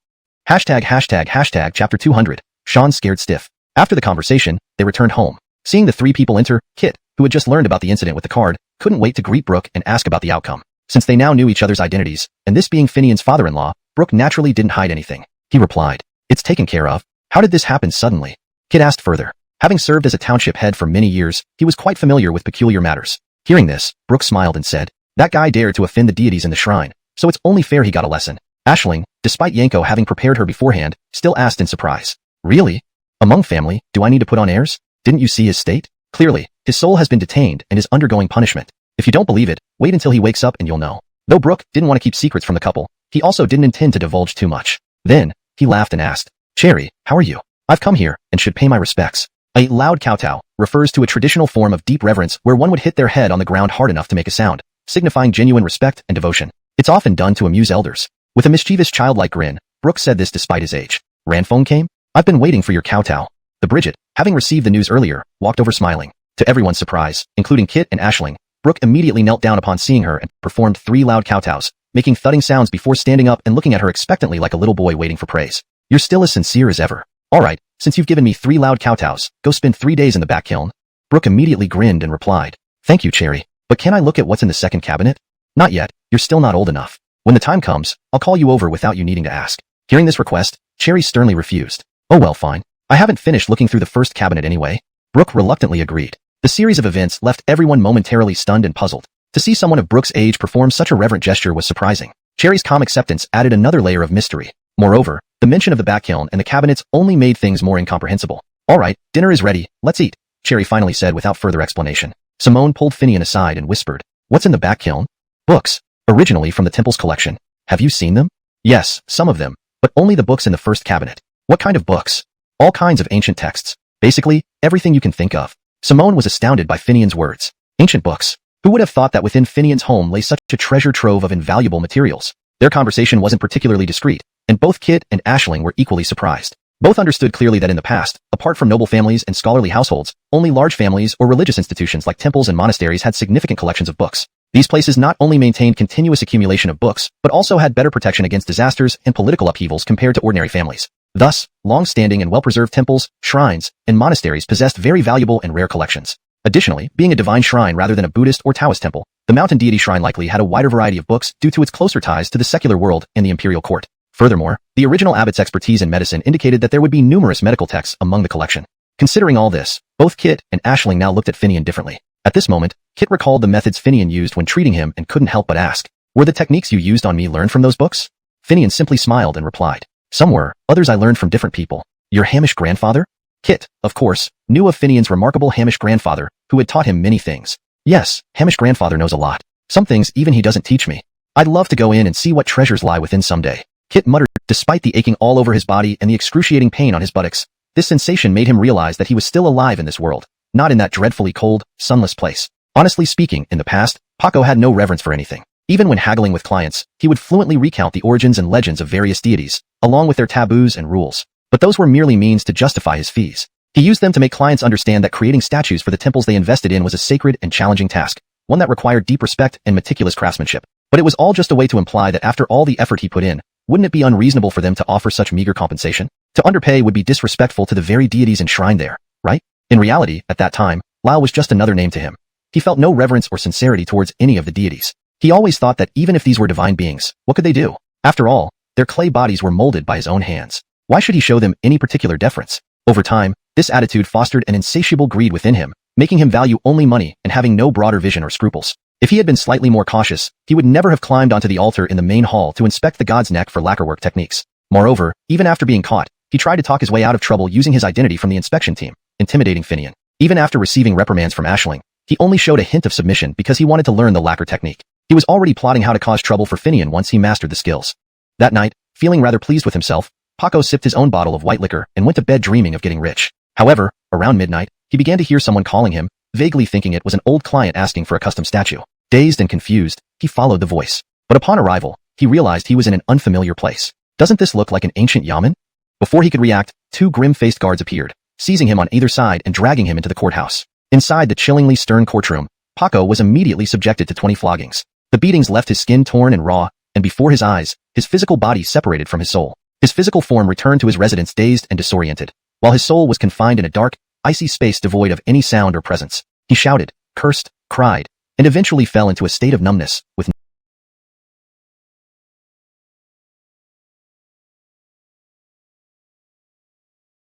###Chapter 200, Sean scared stiff. After the conversation, they returned home. Seeing the 3 people enter, Kit, who had just learned about the incident with the card, couldn't wait to greet Brooke and ask about the outcome. Since they now knew each other's identities, and this being Finian's father-in-law, Brooke naturally didn't hide anything. He replied, "It's taken care of. How did this happen suddenly?" Kit asked further. Having served as a township head for many years, he was quite familiar with peculiar matters. Hearing this, Brooke smiled and said, "That guy dared to offend the deities in the shrine, so it's only fair he got a lesson." Aisling, despite Yanko having prepared her beforehand, still asked in surprise, "Really? Among family, do I need to put on airs? Didn't you see his state? Clearly, his soul has been detained and is undergoing punishment. If you don't believe it, wait until he wakes up and you'll know." Though Brooke didn't want to keep secrets from the couple, he also didn't intend to divulge too much. Then, he laughed and asked, "Cherry, how are you? I've come here and should pay my respects." A loud kowtow refers to a traditional form of deep reverence where one would hit their head on the ground hard enough to make a sound, signifying genuine respect and devotion. It's often done to amuse elders. With a mischievous childlike grin, Brooke said this despite his age. "Ranphone came? I've been waiting for your kowtow." The Bridget, having received the news earlier, walked over smiling. To everyone's surprise, including Kit and Aisling, Brooke immediately knelt down upon seeing her and performed 3 loud kowtows, making thudding sounds before standing up and looking at her expectantly like a little boy waiting for praise. "You're still as sincere as ever. All right, since you've given me 3 loud kowtows, go spend 3 days in the back kiln." Brooke immediately grinned and replied, "Thank you, Cherry, but can I look at what's in the second cabinet?" "Not yet, you're still not old enough. When the time comes, I'll call you over without you needing to ask." Hearing this request, Cherry sternly refused. "Oh well, fine. I haven't finished looking through the first cabinet anyway." Brooke reluctantly agreed. The series of events left everyone momentarily stunned and puzzled. To see someone of Brooke's age perform such a reverent gesture was surprising. Cherry's calm acceptance added another layer of mystery. Moreover, The mention of the back kiln and the cabinets only made things more incomprehensible. All right, dinner is ready, let's eat, Cherry finally said without further explanation. Simone pulled Finian aside and whispered, "What's in the back kiln?" "Books. Originally from the temple's collection. Have you seen them?" "Yes, some of them, but only the books in the first cabinet." "What kind of books?" "All kinds of ancient texts. Basically, everything you can think of." Simone was astounded by Finian's words. Ancient books. Who would have thought that within Finian's home lay such a treasure trove of invaluable materials? Their conversation wasn't particularly discreet, and both Kit and Aisling were equally surprised. Both understood clearly that in the past, apart from noble families and scholarly households, only large families or religious institutions like temples and monasteries had significant collections of books. These places not only maintained continuous accumulation of books, but also had better protection against disasters and political upheavals compared to ordinary families. Thus, long-standing and well-preserved temples, shrines, and monasteries possessed very valuable and rare collections. Additionally, being a divine shrine rather than a Buddhist or Taoist temple, the mountain deity shrine likely had a wider variety of books due to its closer ties to the secular world and the imperial court. Furthermore, the original abbot's expertise in medicine indicated that there would be numerous medical texts among the collection. Considering all this, both Kit and Aisling now looked at Finian differently. At this moment, Kit recalled the methods Finian used when treating him and couldn't help but ask, "Were the techniques you used on me learned from those books?" Finian simply smiled and replied, "Some were, others I learned from different people." "Your Hamish grandfather?" Kit, of course, knew of Finian's remarkable Hamish grandfather, who had taught him many things. "Yes, Hamish grandfather knows a lot. Some things even he doesn't teach me. I'd love to go in and see what treasures lie within someday." Kit muttered, despite the aching all over his body and the excruciating pain on his buttocks. This sensation made him realize that he was still alive in this world, not in that dreadfully cold, sunless place. Honestly speaking, in the past, Paco had no reverence for anything. Even when haggling with clients, he would fluently recount the origins and legends of various deities, along with their taboos and rules. But those were merely means to justify his fees. He used them to make clients understand that creating statues for the temples they invested in was a sacred and challenging task, one that required deep respect and meticulous craftsmanship. But it was all just a way to imply that after all the effort he put in, wouldn't it be unreasonable for them to offer such meager compensation? To underpay would be disrespectful to the very deities enshrined there, right? In reality, at that time, Lao was just another name to him. He felt no reverence or sincerity towards any of the deities. He always thought that even if these were divine beings, what could they do? After all, their clay bodies were molded by his own hands. Why should he show them any particular deference? Over time, this attitude fostered an insatiable greed within him, making him value only money and having no broader vision or scruples. If he had been slightly more cautious, he would never have climbed onto the altar in the main hall to inspect the god's neck for lacquerwork techniques. Moreover, even after being caught, he tried to talk his way out of trouble using his identity from the inspection team, intimidating Finian. Even after receiving reprimands from Aisling, he only showed a hint of submission because he wanted to learn the lacquer technique. He was already plotting how to cause trouble for Finian once he mastered the skills. That night, feeling rather pleased with himself, Paco sipped his own bottle of white liquor and went to bed dreaming of getting rich. However, around midnight, he began to hear someone calling him, vaguely thinking it was an old client asking for a custom statue. Dazed and confused, he followed the voice. But upon arrival, he realized he was in an unfamiliar place. Doesn't this look like an ancient yamen? Before he could react, two grim-faced guards appeared, seizing him on either side and dragging him into the courthouse. Inside the chillingly stern courtroom, Paco was immediately subjected to 20 floggings. The beatings left his skin torn and raw, and before his eyes, his physical body separated from his soul. His physical form returned to his residence dazed and disoriented, while his soul was confined in a dark, icy space devoid of any sound or presence. He shouted, cursed, cried, and eventually fell into a state of numbness, with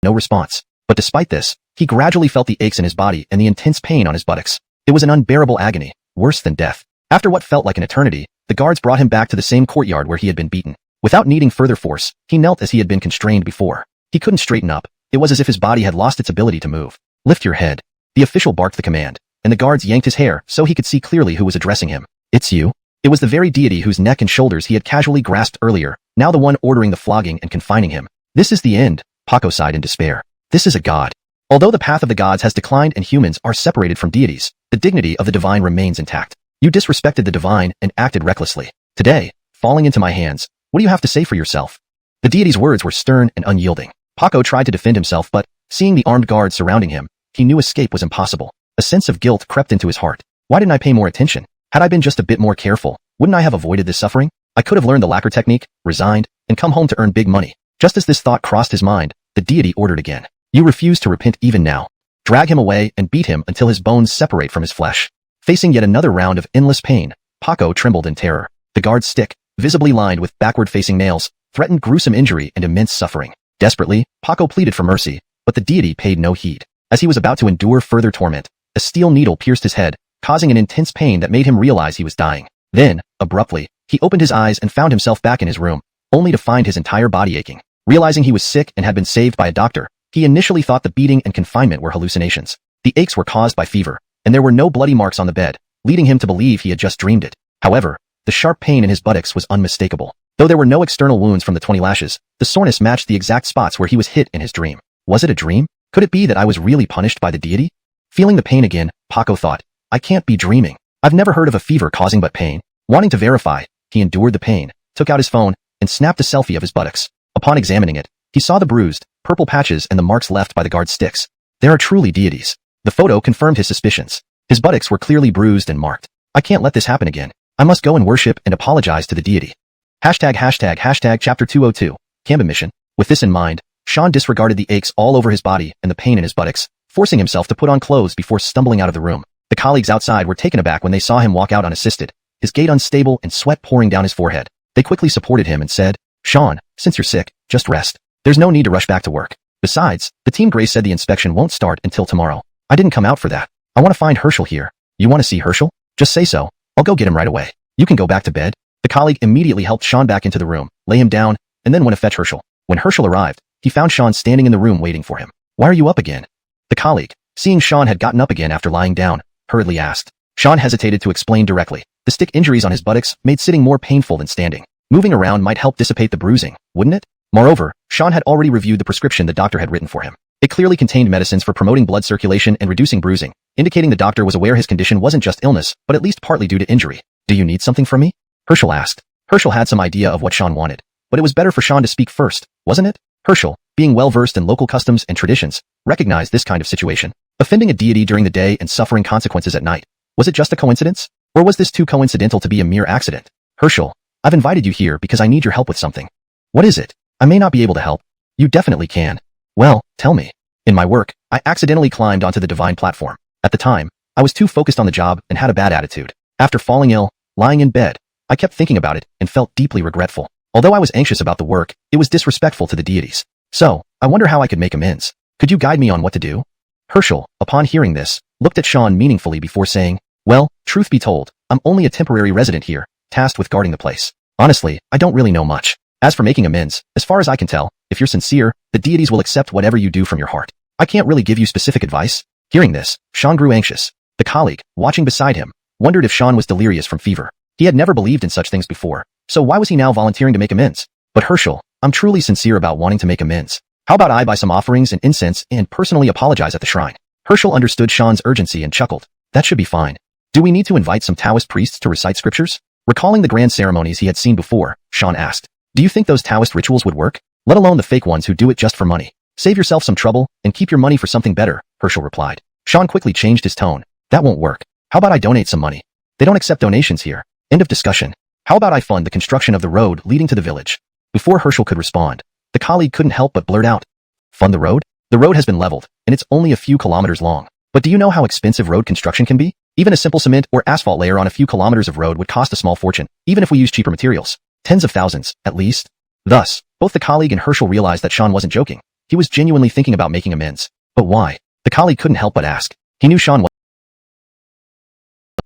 no response. But despite this, he gradually felt the aches in his body and the intense pain on his buttocks. It was an unbearable agony, worse than death. After what felt like an eternity, the guards brought him back to the same courtyard where he had been beaten. Without needing further force, he knelt as he had been constrained before. He couldn't straighten up. It was as if his body had lost its ability to move. "Lift your head." The official barked the command, and the guards yanked his hair so he could see clearly who was addressing him. "It's you?" It was the very deity whose neck and shoulders he had casually grasped earlier, now the one ordering the flogging and confining him. "This is the end," Paco sighed in despair. "This is a god." Although the path of the gods has declined and humans are separated from deities, the dignity of the divine remains intact. You disrespected the divine and acted recklessly. Today, falling into my hands, what do you have to say for yourself? The deity's words were stern and unyielding. Paco tried to defend himself, but, seeing the armed guards surrounding him, he knew escape was impossible. A sense of guilt crept into his heart. Why didn't I pay more attention? Had I been just a bit more careful, wouldn't I have avoided this suffering? I could have learned the lacquer technique, resigned, and come home to earn big money. Just as this thought crossed his mind, the deity ordered again. You refuse to repent even now. Drag him away and beat him until his bones separate from his flesh. Facing yet another round of endless pain, Paco trembled in terror. The guard's stick, visibly lined with backward-facing nails, threatened gruesome injury and immense suffering. Desperately, Paco pleaded for mercy, but the deity paid no heed. As he was about to endure further torment, a steel needle pierced his head, causing an intense pain that made him realize he was dying. Then, abruptly, he opened his eyes and found himself back in his room, only to find his entire body aching. Realizing he was sick and had been saved by a doctor, he initially thought the beating and confinement were hallucinations. The aches were caused by fever, and there were no bloody marks on the bed, leading him to believe he had just dreamed it. However, the sharp pain in his buttocks was unmistakable. Though there were no external wounds from the 20 lashes, the soreness matched the exact spots where he was hit in his dream. Was it a dream? Could it be that I was really punished by the deity? Feeling the pain again, Paco thought, I can't be dreaming. I've never heard of a fever causing but pain. Wanting to verify, he endured the pain, took out his phone, and snapped a selfie of his buttocks. Upon examining it, he saw the bruised, purple patches and the marks left by the guard's sticks. There are truly deities. The photo confirmed his suspicions. His buttocks were clearly bruised and marked. I can't let this happen again. I must go and worship and apologize to the deity. ##### Chapter 202. Kamba Mission. With this in mind, Sean disregarded the aches all over his body and the pain in his buttocks, forcing himself to put on clothes before stumbling out of the room. The colleagues outside were taken aback when they saw him walk out unassisted, his gait unstable and sweat pouring down his forehead. They quickly supported him and said, Sean, since you're sick, just rest. There's no need to rush back to work. Besides, the team Grace said the inspection won't start until tomorrow. I didn't come out for that. I want to find Herschel here. You want to see Herschel? Just say so. I'll go get him right away. You can go back to bed. The colleague immediately helped Sean back into the room, lay him down, and then went to fetch Herschel. When Herschel arrived, he found Sean standing in the room waiting for him. Why are you up again? The colleague, seeing Sean had gotten up again after lying down, hurriedly asked. Sean hesitated to explain directly. The stick injuries on his buttocks made sitting more painful than standing. Moving around might help dissipate the bruising, wouldn't it? Moreover, Sean had already reviewed the prescription the doctor had written for him. It clearly contained medicines for promoting blood circulation and reducing bruising, indicating the doctor was aware his condition wasn't just illness, but at least partly due to injury. Do you need something from me? Herschel asked. Herschel had some idea of what Sean wanted, but it was better for Sean to speak first, wasn't it? Herschel, being well-versed in local customs and traditions, recognized this kind of situation. Offending a deity during the day and suffering consequences at night. Was it just a coincidence? Or was this too coincidental to be a mere accident? Herschel, I've invited you here because I need your help with something. What is it? I may not be able to help. You definitely can. Well, tell me. In my work, I accidentally climbed onto the divine platform. At the time, I was too focused on the job and had a bad attitude. After falling ill, lying in bed, I kept thinking about it and felt deeply regretful. Although I was anxious about the work, it was disrespectful to the deities. So, I wonder how I could make amends. Could you guide me on what to do? Herschel, upon hearing this, looked at Sean meaningfully before saying, well, truth be told, I'm only a temporary resident here, tasked with guarding the place. Honestly, I don't really know much. As for making amends, as far as I can tell, if you're sincere, the deities will accept whatever you do from your heart. I can't really give you specific advice. Hearing this, Sean grew anxious. The colleague, watching beside him, wondered if Sean was delirious from fever. He had never believed in such things before, so why was he now volunteering to make amends? But Herschel, I'm truly sincere about wanting to make amends. How about I buy some offerings and incense and personally apologize at the shrine? Herschel understood Sean's urgency and chuckled. That should be fine. Do we need to invite some Taoist priests to recite scriptures? Recalling the grand ceremonies he had seen before, Sean asked, do you think those Taoist rituals would work? Let alone the fake ones who do it just for money. Save yourself some trouble and keep your money for something better, Herschel replied. Sean quickly changed his tone. That won't work. How about I donate some money? They don't accept donations here. End of discussion. How about I fund the construction of the road leading to the village? Before Herschel could respond, the colleague couldn't help but blurt out. Fund the road? The road has been leveled, and it's only a few kilometers long. But do you know how expensive road construction can be? Even a simple cement or asphalt layer on a few kilometers of road would cost a small fortune, even if we use cheaper materials. Tens of thousands, at least. Thus, both the colleague and Herschel realized that Sean wasn't joking. He was genuinely thinking about making amends. But why? The colleague couldn't help but ask. He knew Sean was.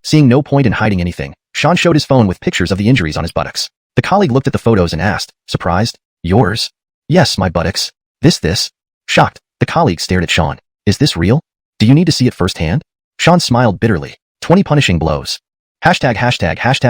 Seeing no point in hiding anything, Sean showed his phone with pictures of the injuries on his buttocks. The colleague looked at the photos and asked, surprised, yours? Yes, my buttocks. This? Shocked, the colleague stared at Sean. Is this real? Do you need to see it firsthand? Sean smiled bitterly. 20 punishing blows. ####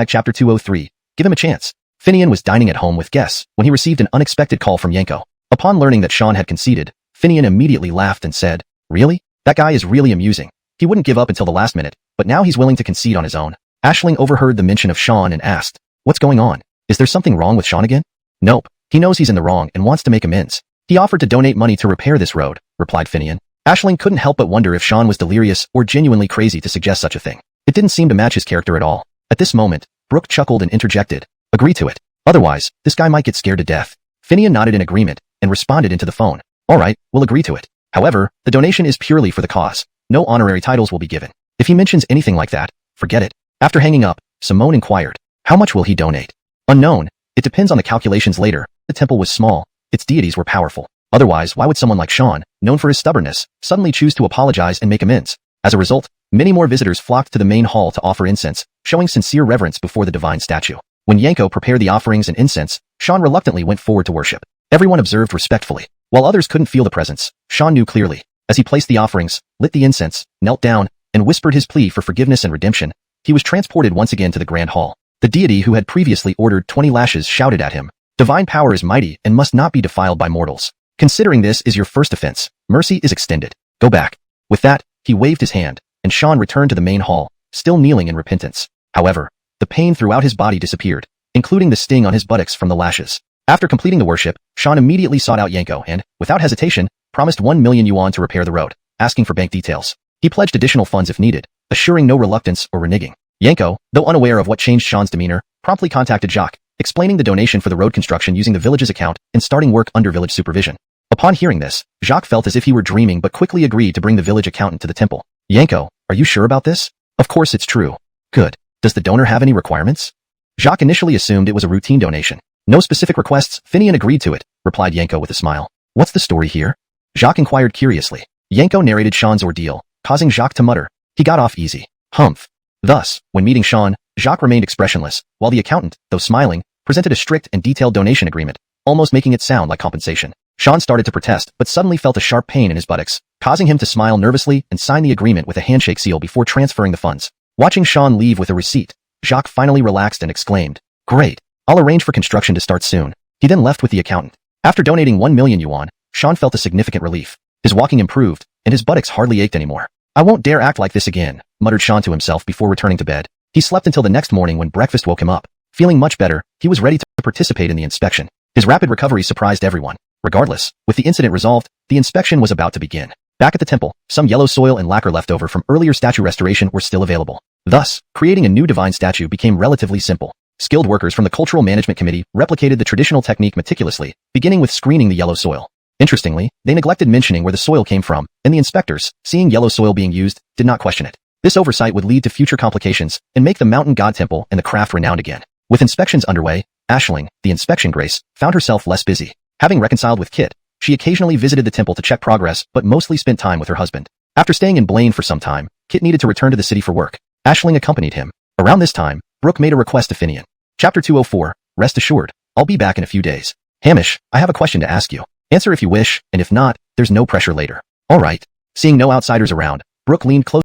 Chapter 203. Give him a chance. Finian was dining at home with guests when he received an unexpected call from Yanko. Upon learning that Sean had conceded, Finian immediately laughed and said, really? That guy is really amusing. He wouldn't give up until the last minute, but now he's willing to concede on his own. Aisling overheard the mention of Sean and asked, what's going on? Is there something wrong with Sean again? Nope. He knows he's in the wrong and wants to make amends. He offered to donate money to repair this road, replied Finian. Aisling couldn't help but wonder if Sean was delirious or genuinely crazy to suggest such a thing. It didn't seem to match his character at all. At this moment, Brooke chuckled and interjected, agree to it. Otherwise, this guy might get scared to death. Finian nodded in agreement and responded into the phone. All right, we'll agree to it. However, the donation is purely for the cause. No honorary titles will be given. If he mentions anything like that, forget it. After hanging up, Simone inquired, how much will he donate? Unknown. It depends on the calculations later. The temple was small. Its deities were powerful. Otherwise, why would someone like Sean, known for his stubbornness, suddenly choose to apologize and make amends? As a result, many more visitors flocked to the main hall to offer incense, showing sincere reverence before the divine statue. When Yanko prepared the offerings and incense, Sean reluctantly went forward to worship. Everyone observed respectfully. While others couldn't feel the presence, Sean knew clearly. As he placed the offerings, lit the incense, knelt down, and whispered his plea for forgiveness and redemption, he was transported once again to the grand hall. The deity who had previously ordered 20 lashes shouted at him, "Divine power is mighty and must not be defiled by mortals. Considering this is your first offense, mercy is extended. Go back." With that, he waved his hand, and Sean returned to the main hall, still kneeling in repentance. However, the pain throughout his body disappeared, including the sting on his buttocks from the lashes. After completing the worship, Sean immediately sought out Yanko and, without hesitation, promised 1 million yuan to repair the road, asking for bank details. He pledged additional funds if needed, assuring no reluctance or reneging. Yanko, though unaware of what changed Sean's demeanor, promptly contacted Jacques, explaining the donation for the road construction using the village's account and starting work under village supervision. Upon hearing this, Jacques felt as if he were dreaming but quickly agreed to bring the village accountant to the temple. "Yanko, are you sure about this?" "Of course it's true." "Good. Does the donor have any requirements?" Jacques initially assumed it was a routine donation. "No specific requests, Finian agreed to it," replied Yanko with a smile. "What's the story here?" Jacques inquired curiously. Yanko narrated Sean's ordeal, causing Jacques to mutter, "He got off easy. Humph." Thus, when meeting Sean, Jacques remained expressionless, while the accountant, though smiling, presented a strict and detailed donation agreement, almost making it sound like compensation. Sean started to protest, but suddenly felt a sharp pain in his buttocks, causing him to smile nervously and sign the agreement with a handshake seal before transferring the funds. Watching Sean leave with a receipt, Jacques finally relaxed and exclaimed, "Great. I'll arrange for construction to start soon." He then left with the accountant. After donating 1 million yuan, Sean felt a significant relief. His walking improved, and his buttocks hardly ached anymore. "I won't dare act like this again," muttered Sean to himself before returning to bed. He slept until the next morning when breakfast woke him up. Feeling much better, he was ready to participate in the inspection. His rapid recovery surprised everyone. Regardless, with the incident resolved, the inspection was about to begin. Back at the temple, some yellow soil and lacquer left over from earlier statue restoration were still available. Thus, creating a new divine statue became relatively simple. Skilled workers from the Cultural Management Committee replicated the traditional technique meticulously, beginning with screening the yellow soil. Interestingly, they neglected mentioning where the soil came from, and the inspectors, seeing yellow soil being used, did not question it. This oversight would lead to future complications and make the mountain god temple and the craft renowned again. With inspections underway, Aisling, the inspection grace, found herself less busy. Having reconciled with Kit, she occasionally visited the temple to check progress but mostly spent time with her husband. After staying in Blaine for some time, Kit needed to return to the city for work. Aisling accompanied him. Around this time, Brooke made a request to Finian. Chapter 204, Rest assured, I'll be back in a few days. Hamish, I have a question to ask you. Answer if you wish, and if not, there's no pressure later. All right. Seeing no outsiders around, Brooke leaned close.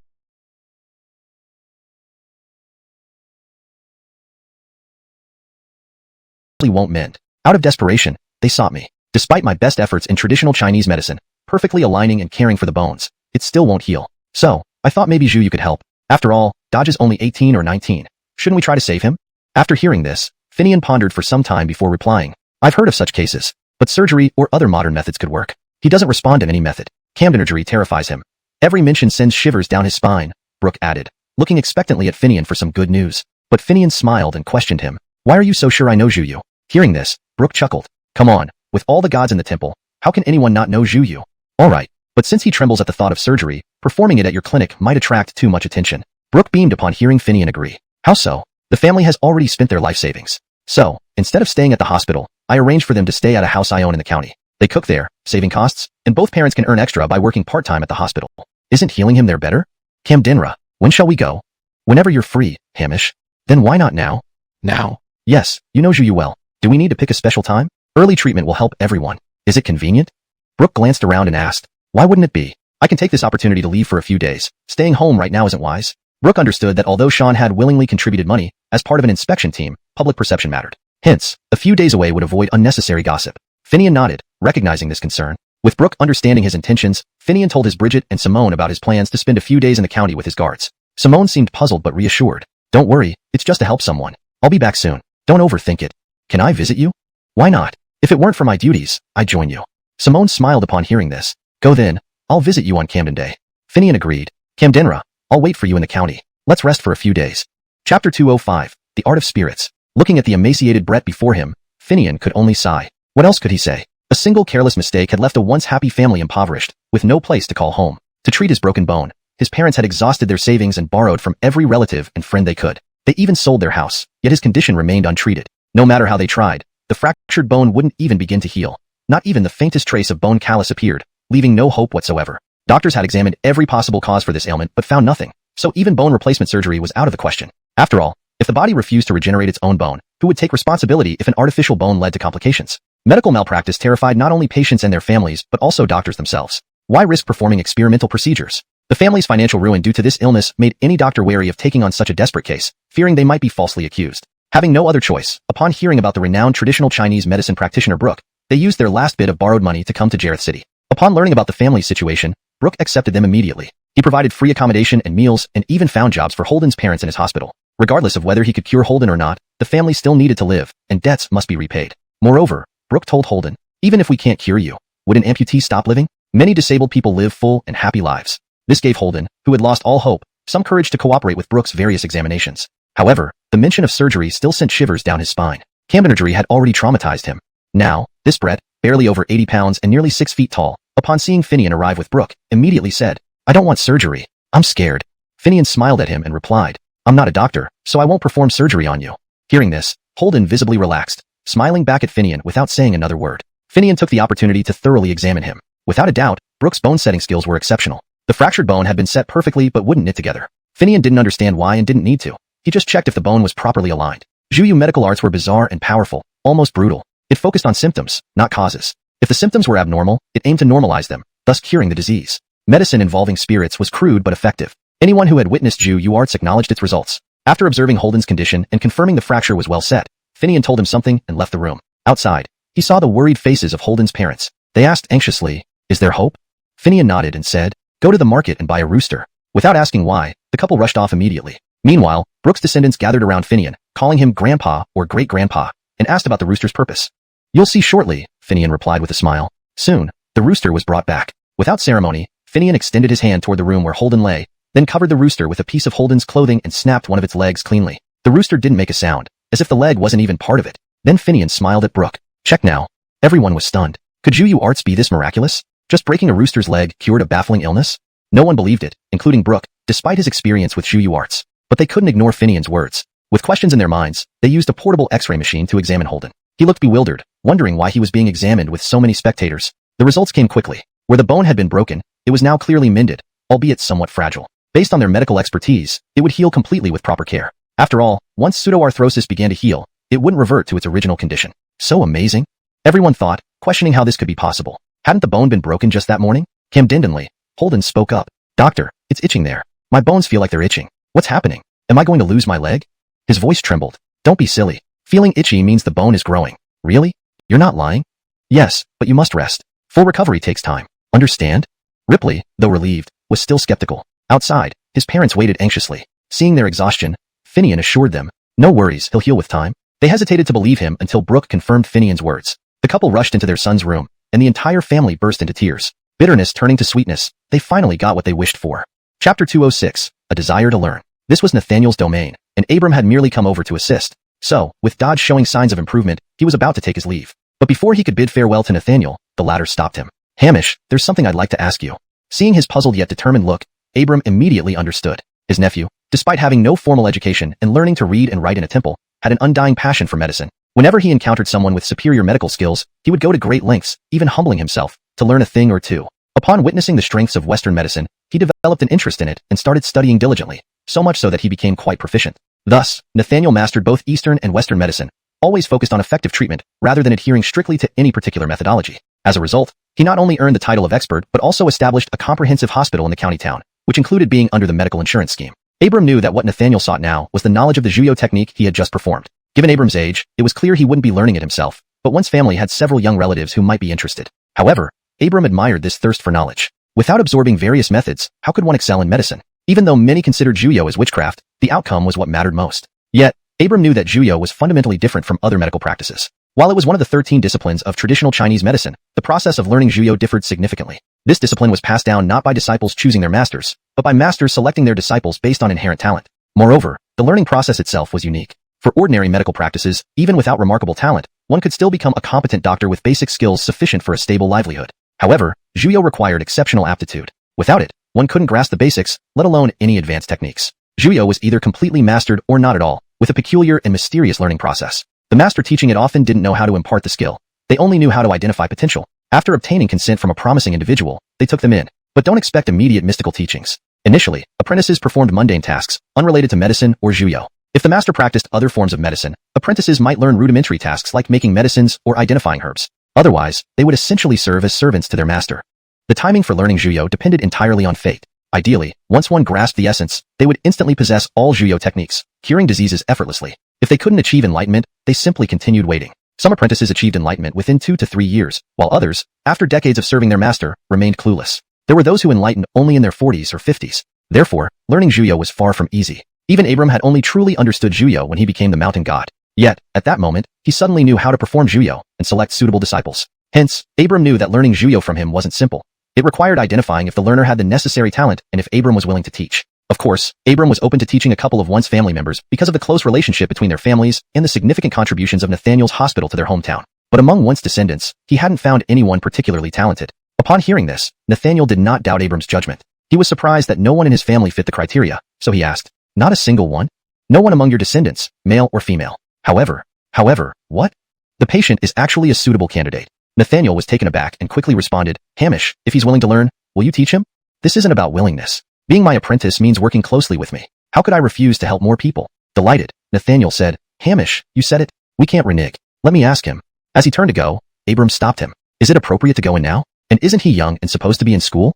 Won't mend. Out of desperation, they sought me. Despite my best efforts in traditional Chinese medicine, perfectly aligning and caring for the bones, it still won't heal. So, I thought maybe Zhu you could help. After all, Dodge is only 18 or 19. Shouldn't we try to save him? After hearing this, Finian pondered for some time before replying. I've heard of such cases, but surgery or other modern methods could work. He doesn't respond to any method. Camdenergery terrifies him. Every mention sends shivers down his spine, Brooke added, looking expectantly at Finian for some good news. But Finian smiled and questioned him. Why are you so sure I know Zhu Yu? Hearing this, Brooke chuckled. Come on, with all the gods in the temple, how can anyone not know Zhu Yu? Alright, but since he trembles at the thought of surgery, performing it at your clinic might attract too much attention. Brooke beamed upon hearing Finian agree. How so? The family has already spent their life savings. So, instead of staying at the hospital, I arranged for them to stay at a house I own in the county. They cook there, saving costs, and both parents can earn extra by working part-time at the hospital. Isn't healing him there better? Camdenra, when shall we go? Whenever you're free, Hamish. Then why not now? Now? Yes, you know Zhu Yu well. Do we need to pick a special time? Early treatment will help everyone. Is it convenient? Brooke glanced around and asked. Why wouldn't it be? I can take this opportunity to leave for a few days. Staying home right now isn't wise. Brooke understood that although Sean had willingly contributed money, as part of an inspection team, public perception mattered. Hence, a few days away would avoid unnecessary gossip. Finian nodded, recognizing this concern. With Brooke understanding his intentions, Finian told his Bridget and Simone about his plans to spend a few days in the county with his guards. Simone seemed puzzled but reassured. Don't worry, it's just to help someone. I'll be back soon. Don't overthink it. Can I visit you? Why not? If it weren't for my duties, I'd join you. Simone smiled upon hearing this. Go then. I'll visit you on Camden Day. Finian agreed. Camdenra, I'll wait for you in the county. Let's rest for a few days. Chapter 205, The Art of Spirits. Looking at the emaciated Brett before him, Finian could only sigh. What else could he say? A single careless mistake had left a once happy family impoverished, with no place to call home. To treat his broken bone, his parents had exhausted their savings and borrowed from every relative and friend they could. They even sold their house, yet his condition remained untreated. No matter how they tried, the fractured bone wouldn't even begin to heal. Not even the faintest trace of bone callus appeared, leaving no hope whatsoever. Doctors had examined every possible cause for this ailment but found nothing, so even bone replacement surgery was out of the question. After all, if the body refused to regenerate its own bone, who would take responsibility if an artificial bone led to complications? Medical malpractice terrified not only patients and their families, but also doctors themselves. Why risk performing experimental procedures? The family's financial ruin due to this illness made any doctor wary of taking on such a desperate case, fearing they might be falsely accused. Having no other choice, upon hearing about the renowned traditional Chinese medicine practitioner Brooke, they used their last bit of borrowed money to come to Jareth City. Upon learning about the family's situation, Brooke accepted them immediately. He provided free accommodation and meals and even found jobs for Holden's parents in his hospital. Regardless of whether he could cure Holden or not, the family still needed to live, and debts must be repaid. Moreover, Brooke told Holden, even if we can't cure you, would an amputee stop living? Many disabled people live full and happy lives. This gave Holden, who had lost all hope, some courage to cooperate with Brooke's various examinations. However, the mention of surgery still sent shivers down his spine. Cambonergery had already traumatized him. Now, this Brett, barely over 80 pounds and nearly 6 feet tall, upon seeing Finian arrive with Brooke, immediately said, I don't want surgery. I'm scared. Finian smiled at him and replied, I'm not a doctor, so I won't perform surgery on you. Hearing this, Holden visibly relaxed, smiling back at Finian without saying another word. Finian took the opportunity to thoroughly examine him. Without a doubt, Brooke's bone-setting skills were exceptional. The fractured bone had been set perfectly but wouldn't knit together. Finian didn't understand why and didn't need to. He just checked if the bone was properly aligned. Juyu medical arts were bizarre and powerful, almost brutal. It focused on symptoms, not causes. If the symptoms were abnormal, it aimed to normalize them, thus curing the disease. Medicine involving spirits was crude but effective. Anyone who had witnessed Juyu arts acknowledged its results. After observing Holden's condition and confirming the fracture was well set, Finian told him something and left the room. Outside, he saw the worried faces of Holden's parents. They asked anxiously, is there hope? Finian nodded and said, go to the market and buy a rooster. Without asking why, the couple rushed off immediately. Meanwhile, Brooke's descendants gathered around Finian, calling him grandpa or great-grandpa, and asked about the rooster's purpose. You'll see shortly, Finian replied with a smile. Soon, the rooster was brought back. Without ceremony, Finian extended his hand toward the room where Holden lay, then covered the rooster with a piece of Holden's clothing and snapped one of its legs cleanly. The rooster didn't make a sound, as if the leg wasn't even part of it. Then Finian smiled at Brooke. Check now. Everyone was stunned. Could Juyu arts be this miraculous? Just breaking a rooster's leg cured a baffling illness? No one believed it, including Brooke, despite his experience with Juyu arts. But they couldn't ignore Finian's words. With questions in their minds, they used a portable X-ray machine to examine Holden. He looked bewildered, wondering why he was being examined with so many spectators. The results came quickly. Where the bone had been broken, it was now clearly mended, albeit somewhat fragile. Based on their medical expertise, it would heal completely with proper care. After all, once pseudoarthrosis began to heal, it wouldn't revert to its original condition. So amazing? Everyone thought, questioning how this could be possible. Hadn't the bone been broken just that morning? Camdendenly, Holden spoke up. Doctor, it's itching there. My bones feel like they're itching. What's happening? Am I going to lose my leg? His voice trembled. Don't be silly. Feeling itchy means the bone is growing. Really? You're not lying? Yes, but you must rest. Full recovery takes time. Understand? Ripley, though relieved, was still skeptical. Outside, his parents waited anxiously. Seeing their exhaustion, Finian assured them, no worries, he'll heal with time. They hesitated to believe him until Brooke confirmed Finian's words. The couple rushed into their son's room, and the entire family burst into tears. Bitterness turning to sweetness, they finally got what they wished for. Chapter 206, A Desire to Learn. This was Nathaniel's domain, and Abram had merely come over to assist. So, with Dodge showing signs of improvement, he was about to take his leave. But before he could bid farewell to Nathaniel, the latter stopped him. Hamish, there's something I'd like to ask you. Seeing his puzzled yet determined look, Abram immediately understood. His nephew, despite having no formal education and learning to read and write in a temple, had an undying passion for medicine. Whenever he encountered someone with superior medical skills, he would go to great lengths, even humbling himself, to learn a thing or two. Upon witnessing the strengths of Western medicine, he developed an interest in it and started studying diligently, so much so that he became quite proficient. Thus, Nathaniel mastered both Eastern and Western medicine, always focused on effective treatment, rather than adhering strictly to any particular methodology. As a result, he not only earned the title of expert but also established a comprehensive hospital in the county town, which included being under the medical insurance scheme. Abram knew that what Nathaniel sought now was the knowledge of the Juyo technique he had just performed. Given Abram's age, it was clear he wouldn't be learning it himself, but one's family had several young relatives who might be interested. However, Abram admired this thirst for knowledge. Without absorbing various methods, how could one excel in medicine? Even though many considered Juyo as witchcraft, the outcome was what mattered most. Yet, Abram knew that Juyo was fundamentally different from other medical practices. While it was one of the 13 disciplines of traditional Chinese medicine, the process of learning Juyo differed significantly. This discipline was passed down not by disciples choosing their masters, but by masters selecting their disciples based on inherent talent. Moreover, the learning process itself was unique. For ordinary medical practices, even without remarkable talent, one could still become a competent doctor with basic skills sufficient for a stable livelihood. However, Juyo required exceptional aptitude. Without it, one couldn't grasp the basics, let alone any advanced techniques. Juyo was either completely mastered or not at all, with a peculiar and mysterious learning process. The master teaching it often didn't know how to impart the skill. They only knew how to identify potential. After obtaining consent from a promising individual, they took them in. But don't expect immediate mystical teachings. Initially, apprentices performed mundane tasks, unrelated to medicine or Juyo. If the master practiced other forms of medicine, apprentices might learn rudimentary tasks like making medicines or identifying herbs. Otherwise, they would essentially serve as servants to their master. The timing for learning Juyo depended entirely on fate. Ideally, once one grasped the essence, they would instantly possess all Juyo techniques, curing diseases effortlessly. If they couldn't achieve enlightenment, they simply continued waiting. Some apprentices achieved enlightenment within 2 to 3 years, while others, after decades of serving their master, remained clueless. There were those who enlightened only in their 40s or 50s. Therefore, learning Juyo was far from easy. Even Abram had only truly understood Juyo when he became the mountain god. Yet, at that moment, he suddenly knew how to perform Juyo and select suitable disciples. Hence, Abram knew that learning Juyo from him wasn't simple. It required identifying if the learner had the necessary talent and if Abram was willing to teach. Of course, Abram was open to teaching a couple of once family members because of the close relationship between their families and the significant contributions of Nathaniel's hospital to their hometown. But among once descendants, he hadn't found anyone particularly talented. Upon hearing this, Nathaniel did not doubt Abram's judgment. He was surprised that no one in his family fit the criteria, so he asked, "Not a single one? No one among your descendants, male or female? However, what? The patient is actually a suitable candidate." Nathaniel was taken aback and quickly responded, "Hamish, if he's willing to learn, will you teach him? This isn't about willingness. Being my apprentice means working closely with me. How could I refuse to help more people?" Delighted, Nathaniel said, "Hamish, you said it. We can't renege. Let me ask him." As he turned to go, Abram stopped him. "Is it appropriate to go in now? And isn't he young and supposed to be in school?"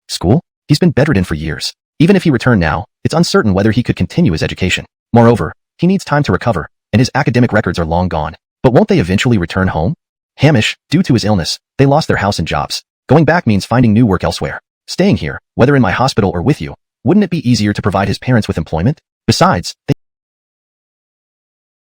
"School? He's been bedridden for years. Even if he returned now, it's uncertain whether he could continue his education. Moreover, he needs time to recover, and his academic records are long gone. But won't they eventually return home? Hamish, due to his illness, they lost their house and jobs. Going back means finding new work elsewhere. Staying here, whether in my hospital or with you, wouldn't it be easier to provide his parents with employment? Besides,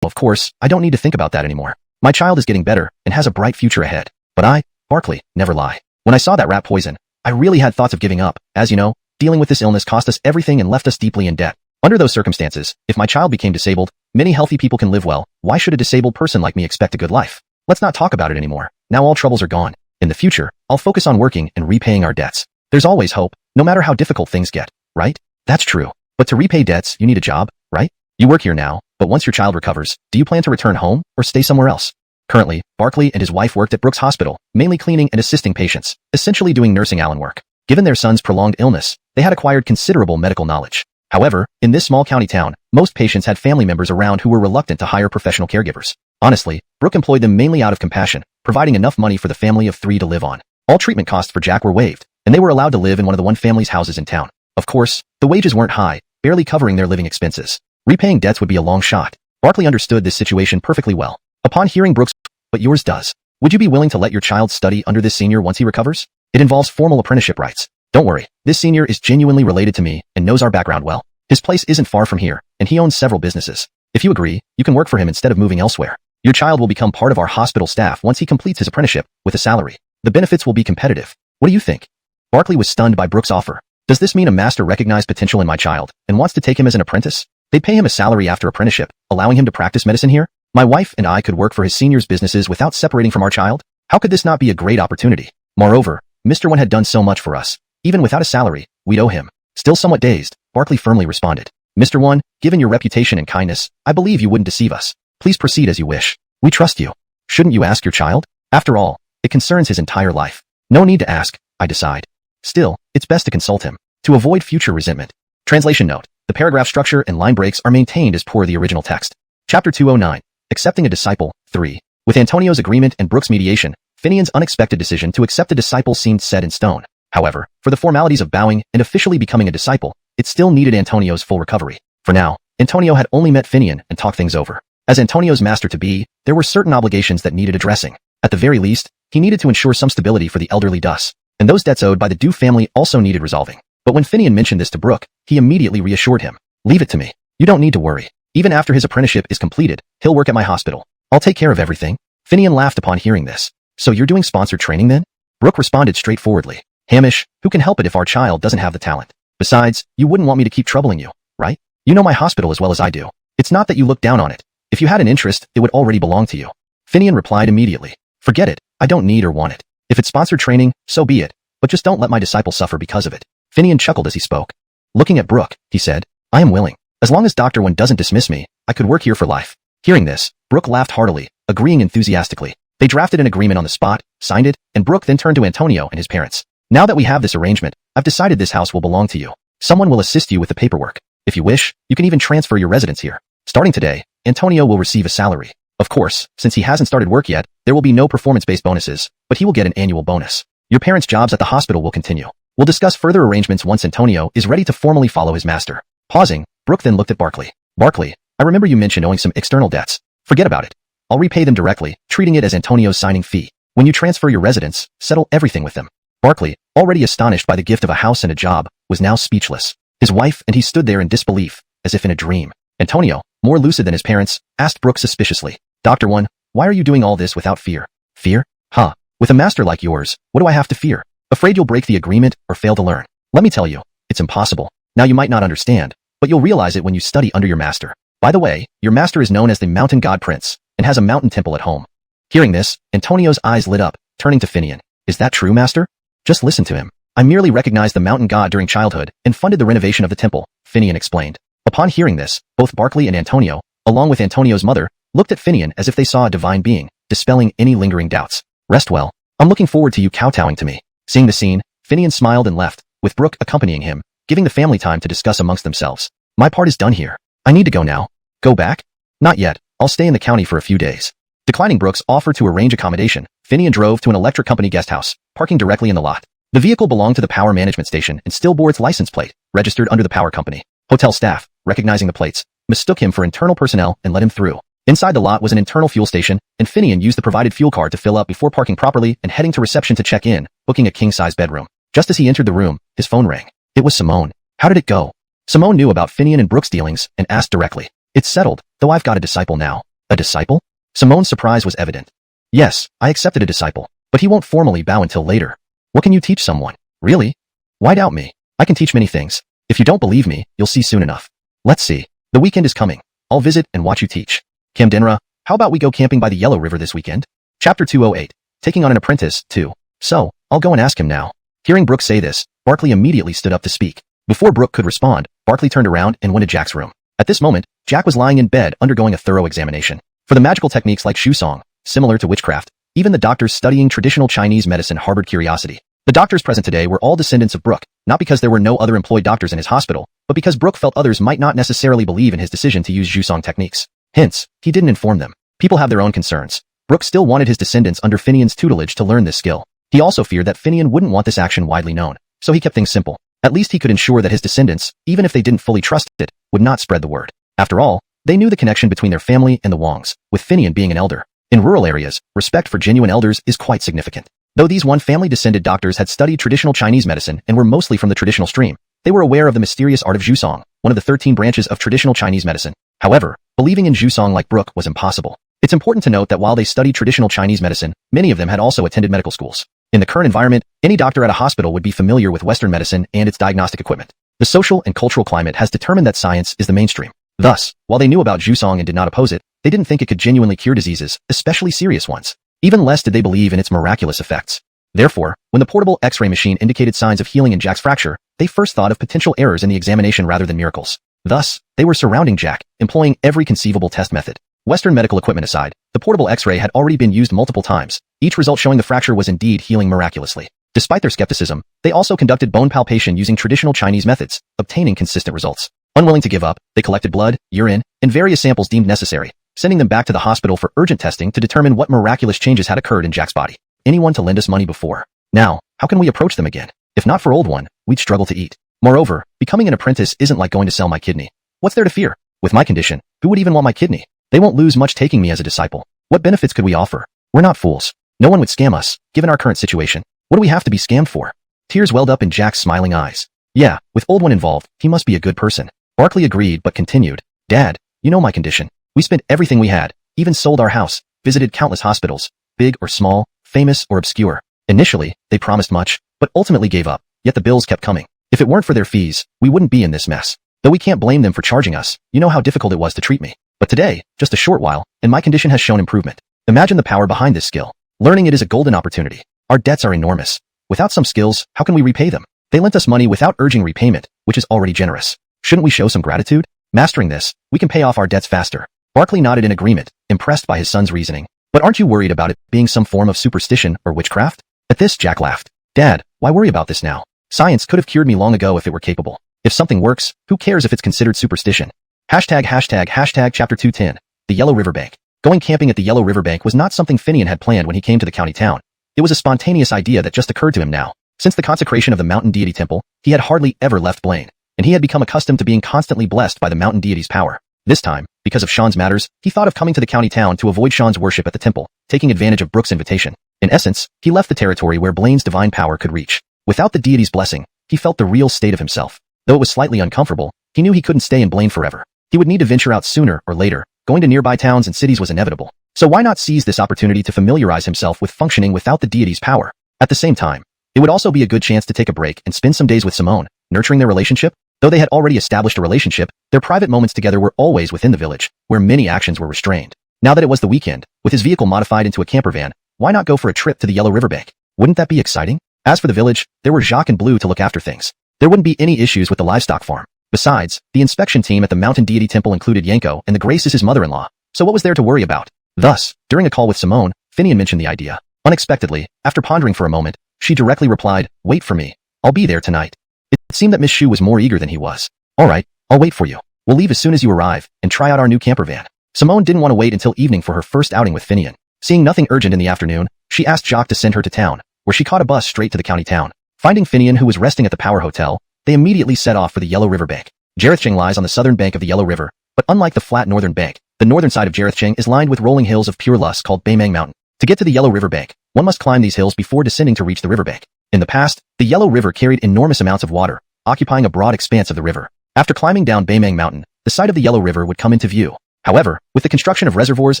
of course, I don't need to think about that anymore. My child is getting better and has a bright future ahead. But I, Barkley, never lie. When I saw that rat poison, I really had thoughts of giving up. As you know, dealing with this illness cost us everything and left us deeply in debt. Under those circumstances, if my child became disabled, many healthy people can live well. Why should a disabled person like me expect a good life? Let's not talk about it anymore. Now all troubles are gone. In the future, I'll focus on working and repaying our debts. There's always hope, no matter how difficult things get, right? That's true. But to repay debts, you need a job, right? You work here now, but once your child recovers, do you plan to return home or stay somewhere else? Currently, Barkley and his wife worked at Brooks Hospital, mainly cleaning and assisting patients, essentially doing nursing Allen work. Given their son's prolonged illness, they had acquired considerable medical knowledge. However, in this small county town, most patients had family members around who were reluctant to hire professional caregivers. Honestly, Brooke employed them mainly out of compassion, providing enough money for the family of 3 to live on. All treatment costs for Jack were waived, and they were allowed to live in one of the one family's houses in town. Of course, the wages weren't high, barely covering their living expenses. Repaying debts would be a long shot. Barkley understood this situation perfectly well. Upon hearing Brooke's, "But yours does. Would you be willing to let your child study under this senior once he recovers? It involves formal apprenticeship rights. Don't worry, this senior is genuinely related to me and knows our background well. His place isn't far from here, and he owns several businesses. If you agree, you can work for him instead of moving elsewhere. Your child will become part of our hospital staff once he completes his apprenticeship, with a salary. The benefits will be competitive. What do you think?" Barkley was stunned by Brooke's offer. Does this mean a master recognized potential in my child and wants to take him as an apprentice? They'd pay him a salary after apprenticeship, allowing him to practice medicine here? My wife and I could work for his senior's businesses without separating from our child? How could this not be a great opportunity? Moreover, Mr. One had done so much for us. Even without a salary, we'd owe him. Still somewhat dazed, Barkley firmly responded, "Mr. One, given your reputation and kindness, I believe you wouldn't deceive us. Please proceed as you wish. We trust you. Shouldn't you ask your child? After all, it concerns his entire life. No need to ask, I decide. Still, it's best to consult him, to avoid future resentment." Translation note: the paragraph structure and line breaks are maintained as per the original text. Chapter 209. Accepting a disciple, 3. With Antonio's agreement and Brooke's mediation, Finian's unexpected decision to accept a disciple seemed set in stone. However, for the formalities of bowing and officially becoming a disciple, it still needed Antonio's full recovery. For now, Antonio had only met Finian and talked things over. As Antonio's master-to-be, there were certain obligations that needed addressing. At the very least, he needed to ensure some stability for the elderly Dus, and those debts owed by the Du family also needed resolving. But when Finian mentioned this to Brooke, he immediately reassured him. "Leave it to me. You don't need to worry. Even after his apprenticeship is completed, he'll work at my hospital. I'll take care of everything." Finian laughed upon hearing this. "So you're doing sponsored training then?" Brooke responded straightforwardly. "Hamish, who can help it if our child doesn't have the talent? Besides, you wouldn't want me to keep troubling you, right? You know my hospital as well as I do. It's not that you look down on it. If you had an interest, it would already belong to you." Finian replied immediately. "Forget it. I don't need or want it. If it's sponsored training, so be it. But just don't let my disciple suffer because of it." Finian chuckled as he spoke. Looking at Brooke, he said, "I am willing. As long as Dr. One doesn't dismiss me, I could work here for life." Hearing this, Brooke laughed heartily, agreeing enthusiastically. They drafted an agreement on the spot, signed it, and Brooke then turned to Antonio and his parents. "Now that we have this arrangement, I've decided this house will belong to you. Someone will assist you with the paperwork. If you wish, you can even transfer your residence here." Starting today, Antonio will receive a salary. Of course, since he hasn't started work yet, there will be no performance-based bonuses, but he will get an annual bonus. Your parents' jobs at the hospital will continue. We'll discuss further arrangements once Antonio is ready to formally follow his master. Pausing, Brooke then looked at Barkley. Barkley, I remember you mentioned owing some external debts. Forget about it. I'll repay them directly, treating it as Antonio's signing fee. When you transfer your residence, settle everything with them. Barkley, already astonished by the gift of a house and a job, was now speechless. His wife and he stood there in disbelief, as if in a dream. Antonio, more lucid than his parents, asked Brooke suspiciously. Dr. 1, why are you doing all this without fear? Fear? Huh. With a master like yours, what do I have to fear? Afraid you'll break the agreement or fail to learn. Let me tell you, it's impossible. Now you might not understand, but you'll realize it when you study under your master. By the way, your master is known as the Mountain God Prince, and has a mountain temple at home. Hearing this, Antonio's eyes lit up, turning to Finian. Is that true, master? Just listen to him. I merely recognized the mountain god during childhood and funded the renovation of the temple, Finian explained. Upon hearing this, both Barkley and Antonio, along with Antonio's mother, looked at Finian as if they saw a divine being, dispelling any lingering doubts. Rest well. I'm looking forward to you kowtowing to me. Seeing the scene, Finian smiled and left, with Brooke accompanying him, giving the family time to discuss amongst themselves. My part is done here. I need to go now. Go back? Not yet. I'll stay in the county for a few days. Declining Brooke's offer to arrange accommodation, Finian drove to an electric company guest house, parking directly in the lot. The vehicle belonged to the power management station and still bore its license plate, registered under the power company. Hotel staff, recognizing the plates, mistook him for internal personnel and let him through. Inside the lot was an internal fuel station, and Finian used the provided fuel card to fill up before parking properly and heading to reception to check in, booking a king-size bedroom. Just as he entered the room, his phone rang. It was Simone. How did it go? Simone knew about Finian and Brooke's dealings and asked directly. It's settled, though I've got a disciple now. A disciple? Simone's surprise was evident. Yes, I accepted a disciple, but he won't formally bow until later. What can you teach someone? Really? Why doubt me? I can teach many things. If you don't believe me, you'll see soon enough. Let's see. The weekend is coming. I'll visit and watch you teach. Camdenra, how about we go camping by the Yellow River this weekend? Chapter 208. Taking on an apprentice, 2. So, I'll go and ask him now. Hearing Brooke say this, Barkley immediately stood up to speak. Before Brooke could respond, Barkley turned around and went to Jack's room. At this moment, Jack was lying in bed undergoing a thorough examination. For the magical techniques like Shusong, similar to witchcraft, even the doctors studying traditional Chinese medicine harbored curiosity. The doctors present today were all descendants of Brooke, not because there were no other employed doctors in his hospital, but because Brooke felt others might not necessarily believe in his decision to use Shusong techniques. Hence, he didn't inform them. People have their own concerns. Brooke still wanted his descendants under Finian's tutelage to learn this skill. He also feared that Finian wouldn't want this action widely known, so he kept things simple. At least he could ensure that his descendants, even if they didn't fully trust it, would not spread the word. After all, they knew the connection between their family and the Wongs, with Finian being an elder. In rural areas, respect for genuine elders is quite significant. Though these one family-descended doctors had studied traditional Chinese medicine and were mostly from the traditional stream, they were aware of the mysterious art of Shusong, one of the 13 branches of traditional Chinese medicine. However, believing in Shusong like Brooke was impossible. It's important to note that while they studied traditional Chinese medicine, many of them had also attended medical schools. In the current environment, any doctor at a hospital would be familiar with Western medicine and its diagnostic equipment. The social and cultural climate has determined that science is the mainstream. Thus, while they knew about Shusong and did not oppose it, they didn't think it could genuinely cure diseases, especially serious ones. Even less did they believe in its miraculous effects. Therefore, when the portable X-ray machine indicated signs of healing in Jack's fracture, they first thought of potential errors in the examination rather than miracles. Thus, they were surrounding Jack, employing every conceivable test method. Western medical equipment aside, the portable X-ray had already been used multiple times, each result showing the fracture was indeed healing miraculously. Despite their skepticism, they also conducted bone palpation using traditional Chinese methods, obtaining consistent results. Unwilling to give up, they collected blood, urine, and various samples deemed necessary, sending them back to the hospital for urgent testing to determine what miraculous changes had occurred in Jack's body. Anyone to lend us money before. Now, how can we approach them again? If not for Old One, we'd struggle to eat. Moreover, becoming an apprentice isn't like going to sell my kidney. What's there to fear? With my condition, who would even want my kidney? They won't lose much taking me as a disciple. What benefits could we offer? We're not fools. No one would scam us, given our current situation. What do we have to be scammed for? Tears welled up in Jack's smiling eyes. Yeah, with Old One involved, he must be a good person. Barkley agreed but continued. Dad, you know my condition. We spent everything we had, even sold our house, visited countless hospitals, big or small, famous or obscure. Initially, they promised much, but ultimately gave up, yet the bills kept coming. If it weren't for their fees, we wouldn't be in this mess. Though we can't blame them for charging us, you know how difficult it was to treat me. But today, just a short while, and my condition has shown improvement. Imagine the power behind this skill. Learning it is a golden opportunity. Our debts are enormous. Without some skills, how can we repay them? They lent us money without urging repayment, which is already generous. Shouldn't we show some gratitude? Mastering this, we can pay off our debts faster. Barkley nodded in agreement, impressed by his son's reasoning. But aren't you worried about it being some form of superstition or witchcraft? At this, Jack laughed. Dad, why worry about this now? Science could have cured me long ago if it were capable. If something works, who cares if it's considered superstition? Chapter 210. The Yellow River Bank. Going camping at the Yellow River Bank was not something Finian had planned when he came to the county town. It was a spontaneous idea that just occurred to him now. Since the consecration of the mountain deity temple, he had hardly ever left Blaine, and he had become accustomed to being constantly blessed by the mountain deity's power. This time, because of Sean's matters, he thought of coming to the county town to avoid Sean's worship at the temple, taking advantage of Brooke's invitation. In essence, he left the territory where Blaine's divine power could reach. Without the deity's blessing, he felt the real state of himself. Though it was slightly uncomfortable, he knew he couldn't stay in Blaine forever. He would need to venture out sooner or later. Going to nearby towns and cities was inevitable. So why not seize this opportunity to familiarize himself with functioning without the deity's power? At the same time, it would also be a good chance to take a break and spend some days with Simone, nurturing their relationship. Though they had already established a relationship, their private moments together were always within the village, where many actions were restrained. Now that it was the weekend, with his vehicle modified into a camper van, why not go for a trip to the Yellow River Bank? Wouldn't that be exciting? As for the village, there were Jacques and Blue to look after things. There wouldn't be any issues with the livestock farm. Besides, the inspection team at the mountain deity temple included Yanko, and the Grace is his mother-in-law, so what was there to worry about? Thus, during a call with Simone, Finian mentioned the idea. Unexpectedly, after pondering for a moment, she directly replied, "Wait for me. I'll be there tonight." It seemed that Miss Shu was more eager than he was. "All right, I'll wait for you. We'll leave as soon as you arrive, and try out our new camper van." Simone didn't want to wait until evening for her first outing with Finian. Seeing nothing urgent in the afternoon, she asked Jacques to send her to town, where she caught a bus straight to the county town. Finding Finian, who was resting at the Power Hotel, they immediately set off for the Yellow River Bank. Jarethcheng lies on the southern bank of the Yellow River, but unlike the flat northern bank, the northern side of Jarethcheng is lined with rolling hills of pure lush called Baimang Mountain. To get to the Yellow River Bank, one must climb these hills before descending to reach the riverbank. In the past, the Yellow River carried enormous amounts of water, occupying a broad expanse of the river. After climbing down Baimang Mountain, the site of the Yellow River would come into view. However, with the construction of reservoirs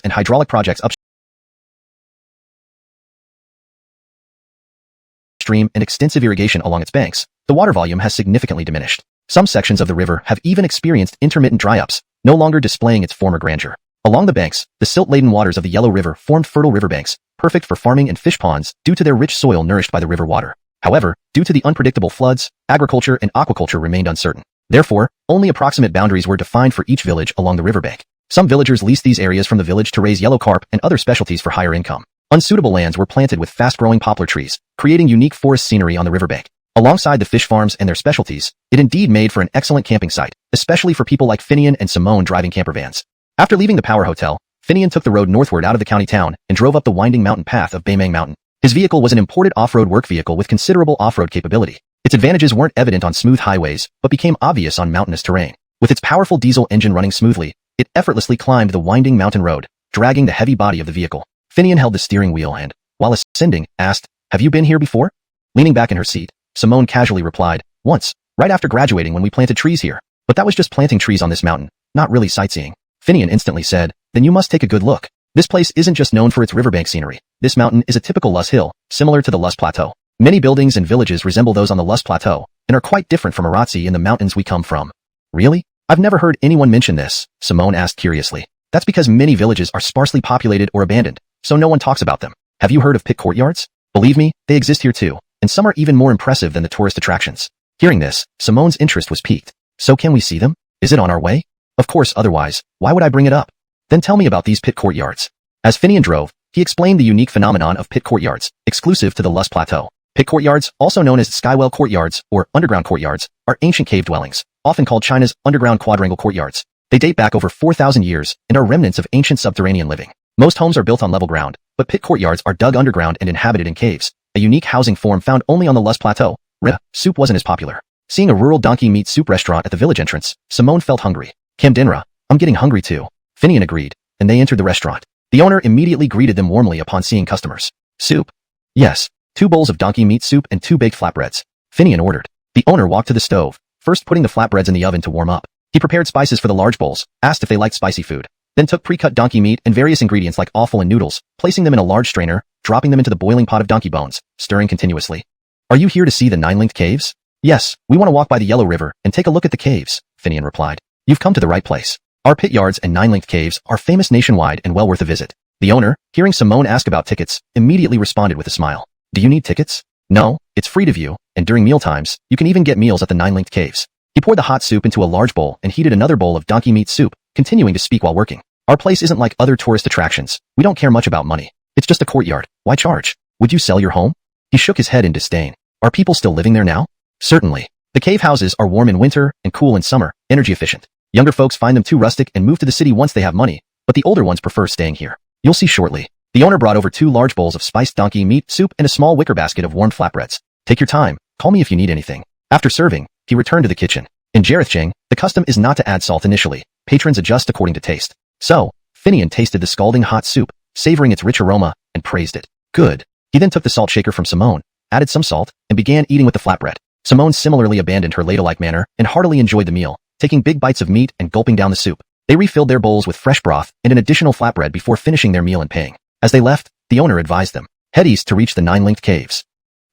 and hydraulic projects upstream and extensive irrigation along its banks, the water volume has significantly diminished. Some sections of the river have even experienced intermittent dry-ups, no longer displaying its former grandeur. Along the banks, the silt-laden waters of the Yellow River formed fertile riverbanks, perfect for farming and fish ponds due to their rich soil nourished by the river water. However, due to the unpredictable floods, agriculture and aquaculture remained uncertain. Therefore, only approximate boundaries were defined for each village along the riverbank. Some villagers leased these areas from the village to raise yellow carp and other specialties for higher income. Unsuitable lands were planted with fast-growing poplar trees, creating unique forest scenery on the riverbank. Alongside the fish farms and their specialties, it indeed made for an excellent camping site, especially for people like Finian and Simone driving camper vans. After leaving the Power Hotel, Finian took the road northward out of the county town and drove up the winding mountain path of Baimang Mountain. His vehicle was an imported off-road work vehicle with considerable off-road capability. Its advantages weren't evident on smooth highways, but became obvious on mountainous terrain. With its powerful diesel engine running smoothly, it effortlessly climbed the winding mountain road, dragging the heavy body of the vehicle. Finian held the steering wheel and, while ascending, asked, "Have you been here before?" Leaning back in her seat, Simone casually replied, "Once, right after graduating when we planted trees here. But that was just planting trees on this mountain, not really sightseeing." Finian instantly said, "Then you must take a good look. This place isn't just known for its riverbank scenery. This mountain is a typical Luss Hill, similar to the Luss Plateau. Many buildings and villages resemble those on the Luss Plateau, and are quite different from Aratsi in the mountains we come from." "Really? I've never heard anyone mention this," Simone asked curiously. "That's because many villages are sparsely populated or abandoned, so no one talks about them. Have you heard of pit courtyards? Believe me, they exist here too, and some are even more impressive than the tourist attractions." Hearing this, Simone's interest was piqued. "So can we see them? Is it on our way?" "Of course, otherwise, why would I bring it up?" "Then tell me about these pit courtyards." As Finian drove, he explained the unique phenomenon of pit courtyards, exclusive to the Luss Plateau. Pit courtyards, also known as skywell courtyards or underground courtyards, are ancient cave dwellings, often called China's underground quadrangle courtyards. They date back over 4,000 years and are remnants of ancient subterranean living. Most homes are built on level ground, but pit courtyards are dug underground and inhabited in caves, a unique housing form found only on the Luss Plateau. Soup wasn't as popular. Seeing a rural donkey meat soup restaurant at the village entrance, Simone felt hungry. "Kamdinra, I'm getting hungry too." Finian agreed, and they entered the restaurant. The owner immediately greeted them warmly upon seeing customers. "Soup?" "Yes, 2 bowls of donkey meat soup and 2 baked flatbreads," Finian ordered. The owner walked to the stove, first putting the flatbreads in the oven to warm up. He prepared spices for the large bowls, asked if they liked spicy food, then took pre-cut donkey meat and various ingredients like offal and noodles, placing them in a large strainer, dropping them into the boiling pot of donkey bones, stirring continuously. "Are you here to see the 9-linked caves?" "Yes, we want to walk by the Yellow River and take a look at the caves," Finian replied. "You've come to the right place. Our pit yards and 9-linked caves are famous nationwide and well worth a visit." The owner, hearing Simone ask about tickets, immediately responded with a smile. "Do you need tickets?" "No, it's free to view, and during mealtimes, you can even get meals at the 9-linked caves." He poured the hot soup into a large bowl and heated another bowl of donkey meat soup, continuing to speak while working. "Our place isn't like other tourist attractions. We don't care much about money. It's just a courtyard. Why charge? Would you sell your home?" He shook his head in disdain. "Are people still living there now?" "Certainly. The cave houses are warm in winter and cool in summer, energy efficient. Younger folks find them too rustic and move to the city once they have money, but the older ones prefer staying here. You'll see shortly. The owner brought over 2 large bowls of spiced donkey meat soup and a small wicker basket of warm flatbreads. Take your time. Call me if you need anything. After serving, he returned to the kitchen. In Jarethcheng, the custom is not to add salt initially. Patrons adjust according to taste. So, Finian tasted the scalding hot soup, savoring its rich aroma, and praised it. Good. He then took the salt shaker from Simone, added some salt, and began eating with the flatbread. Simone similarly abandoned her ladle-like manner and heartily enjoyed the meal, taking big bites of meat and gulping down the soup. They refilled their bowls with fresh broth and an additional flatbread before finishing their meal and paying. As they left, the owner advised them, head east to reach the 9-linked caves.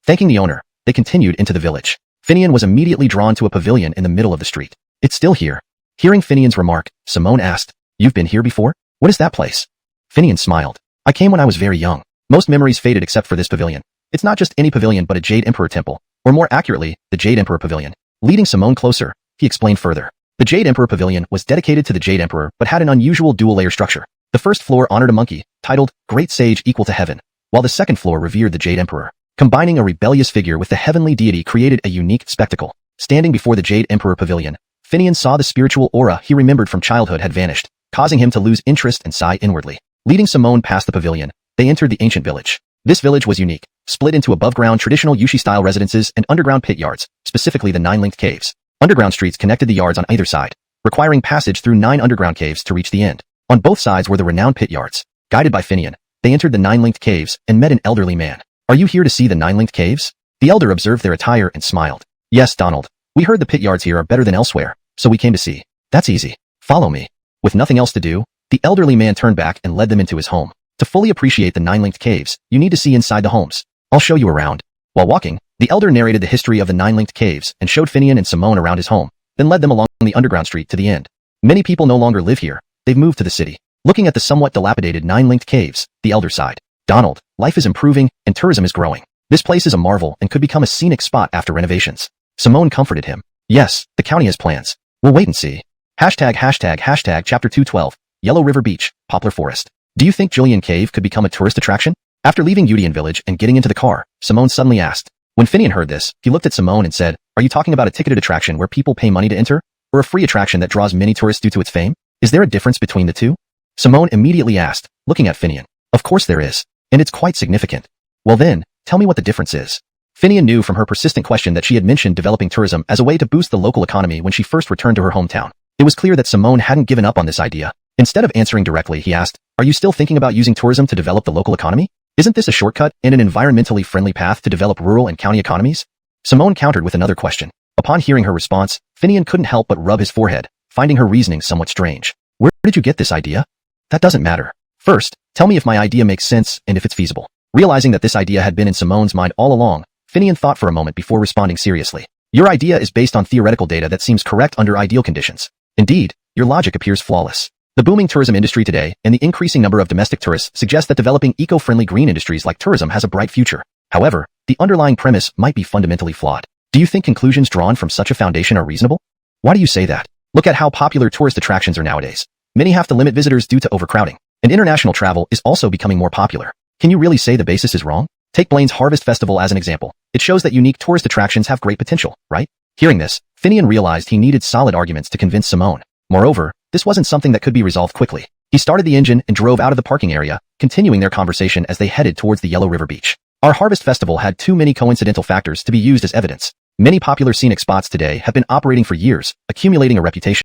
Thanking the owner, they continued into the village. Finian was immediately drawn to a pavilion in the middle of the street. It's still here. Hearing Finian's remark, Simone asked, you've been here before? What is that place? Finian smiled. I came when I was very young. Most memories faded except for this pavilion. It's not just any pavilion but a Jade Emperor temple, or more accurately, the Jade Emperor Pavilion. Leading Simone closer, he explained further. The Jade Emperor Pavilion was dedicated to the Jade Emperor but had an unusual dual-layer structure. The first floor honored a monkey, titled Great Sage Equal to Heaven, while the second floor revered the Jade Emperor. Combining a rebellious figure with the heavenly deity created a unique spectacle. Standing before the Jade Emperor Pavilion, Finian saw the spiritual aura he remembered from childhood had vanished, causing him to lose interest and sigh inwardly. Leading Simone past the pavilion, they entered the ancient village. This village was unique, split into above-ground traditional Yushi-style residences and underground pit yards, specifically the 9-linked caves. Underground streets connected the yards on either side, requiring passage through 9 underground caves to reach the end. On both sides were the renowned pit yards. Guided by Finian, they entered the 9-linked caves and met an elderly man. Are you here to see the 9-linked caves? The elder observed their attire and smiled. Yes, Donald. We heard the pit yards here are better than elsewhere, so we came to see. That's easy. Follow me. With nothing else to do, the elderly man turned back and led them into his home. To fully appreciate the 9-linked caves, you need to see inside the homes. I'll show you around. While walking, the elder narrated the history of the 9-linked caves and showed Finian and Simone around his home, then led them along the underground street to the end. Many people no longer live here. They've moved to the city. Looking at the somewhat dilapidated 9-linked caves, the elder sighed. Donald, life is improving and tourism is growing. This place is a marvel and could become a scenic spot after renovations. Simone comforted him. Yes, the county has plans. We'll wait and see. Chapter 212, Yellow River Beach, Poplar Forest. Do you think Julian Cave could become a tourist attraction? After leaving Udian Village and getting into the car, Simone suddenly asked. When Finian heard this, he looked at Simone and said, are you talking about a ticketed attraction where people pay money to enter? Or a free attraction that draws many tourists due to its fame? Is there a difference between the two? Simone immediately asked, looking at Finian. Of course there is. And it's quite significant. Well then, tell me what the difference is. Finian knew from her persistent question that she had mentioned developing tourism as a way to boost the local economy when she first returned to her hometown. It was clear that Simone hadn't given up on this idea. Instead of answering directly, he asked, are you still thinking about using tourism to develop the local economy? Isn't this a shortcut and an environmentally friendly path to develop rural and county economies? Simone countered with another question. Upon hearing her response, Finian couldn't help but rub his forehead, finding her reasoning somewhat strange. Where did you get this idea? That doesn't matter. First, tell me if my idea makes sense and if it's feasible. Realizing that this idea had been in Simone's mind all along, Finian thought for a moment before responding seriously. Your idea is based on theoretical data that seems correct under ideal conditions. Indeed, your logic appears flawless. The booming tourism industry today and the increasing number of domestic tourists suggest that developing eco-friendly green industries like tourism has a bright future. However, the underlying premise might be fundamentally flawed. Do you think conclusions drawn from such a foundation are reasonable? Why do you say that? Look at how popular tourist attractions are nowadays. Many have to limit visitors due to overcrowding, and international travel is also becoming more popular. Can you really say the basis is wrong? Take Blaine's Harvest Festival as an example. It shows that unique tourist attractions have great potential, right? Hearing this, Finian realized he needed solid arguments to convince Simone. Moreover, this wasn't something that could be resolved quickly. He started the engine and drove out of the parking area, continuing their conversation as they headed towards the Yellow River Beach. Our Harvest Festival had too many coincidental factors to be used as evidence. Many popular scenic spots today have been operating for years, accumulating a reputation.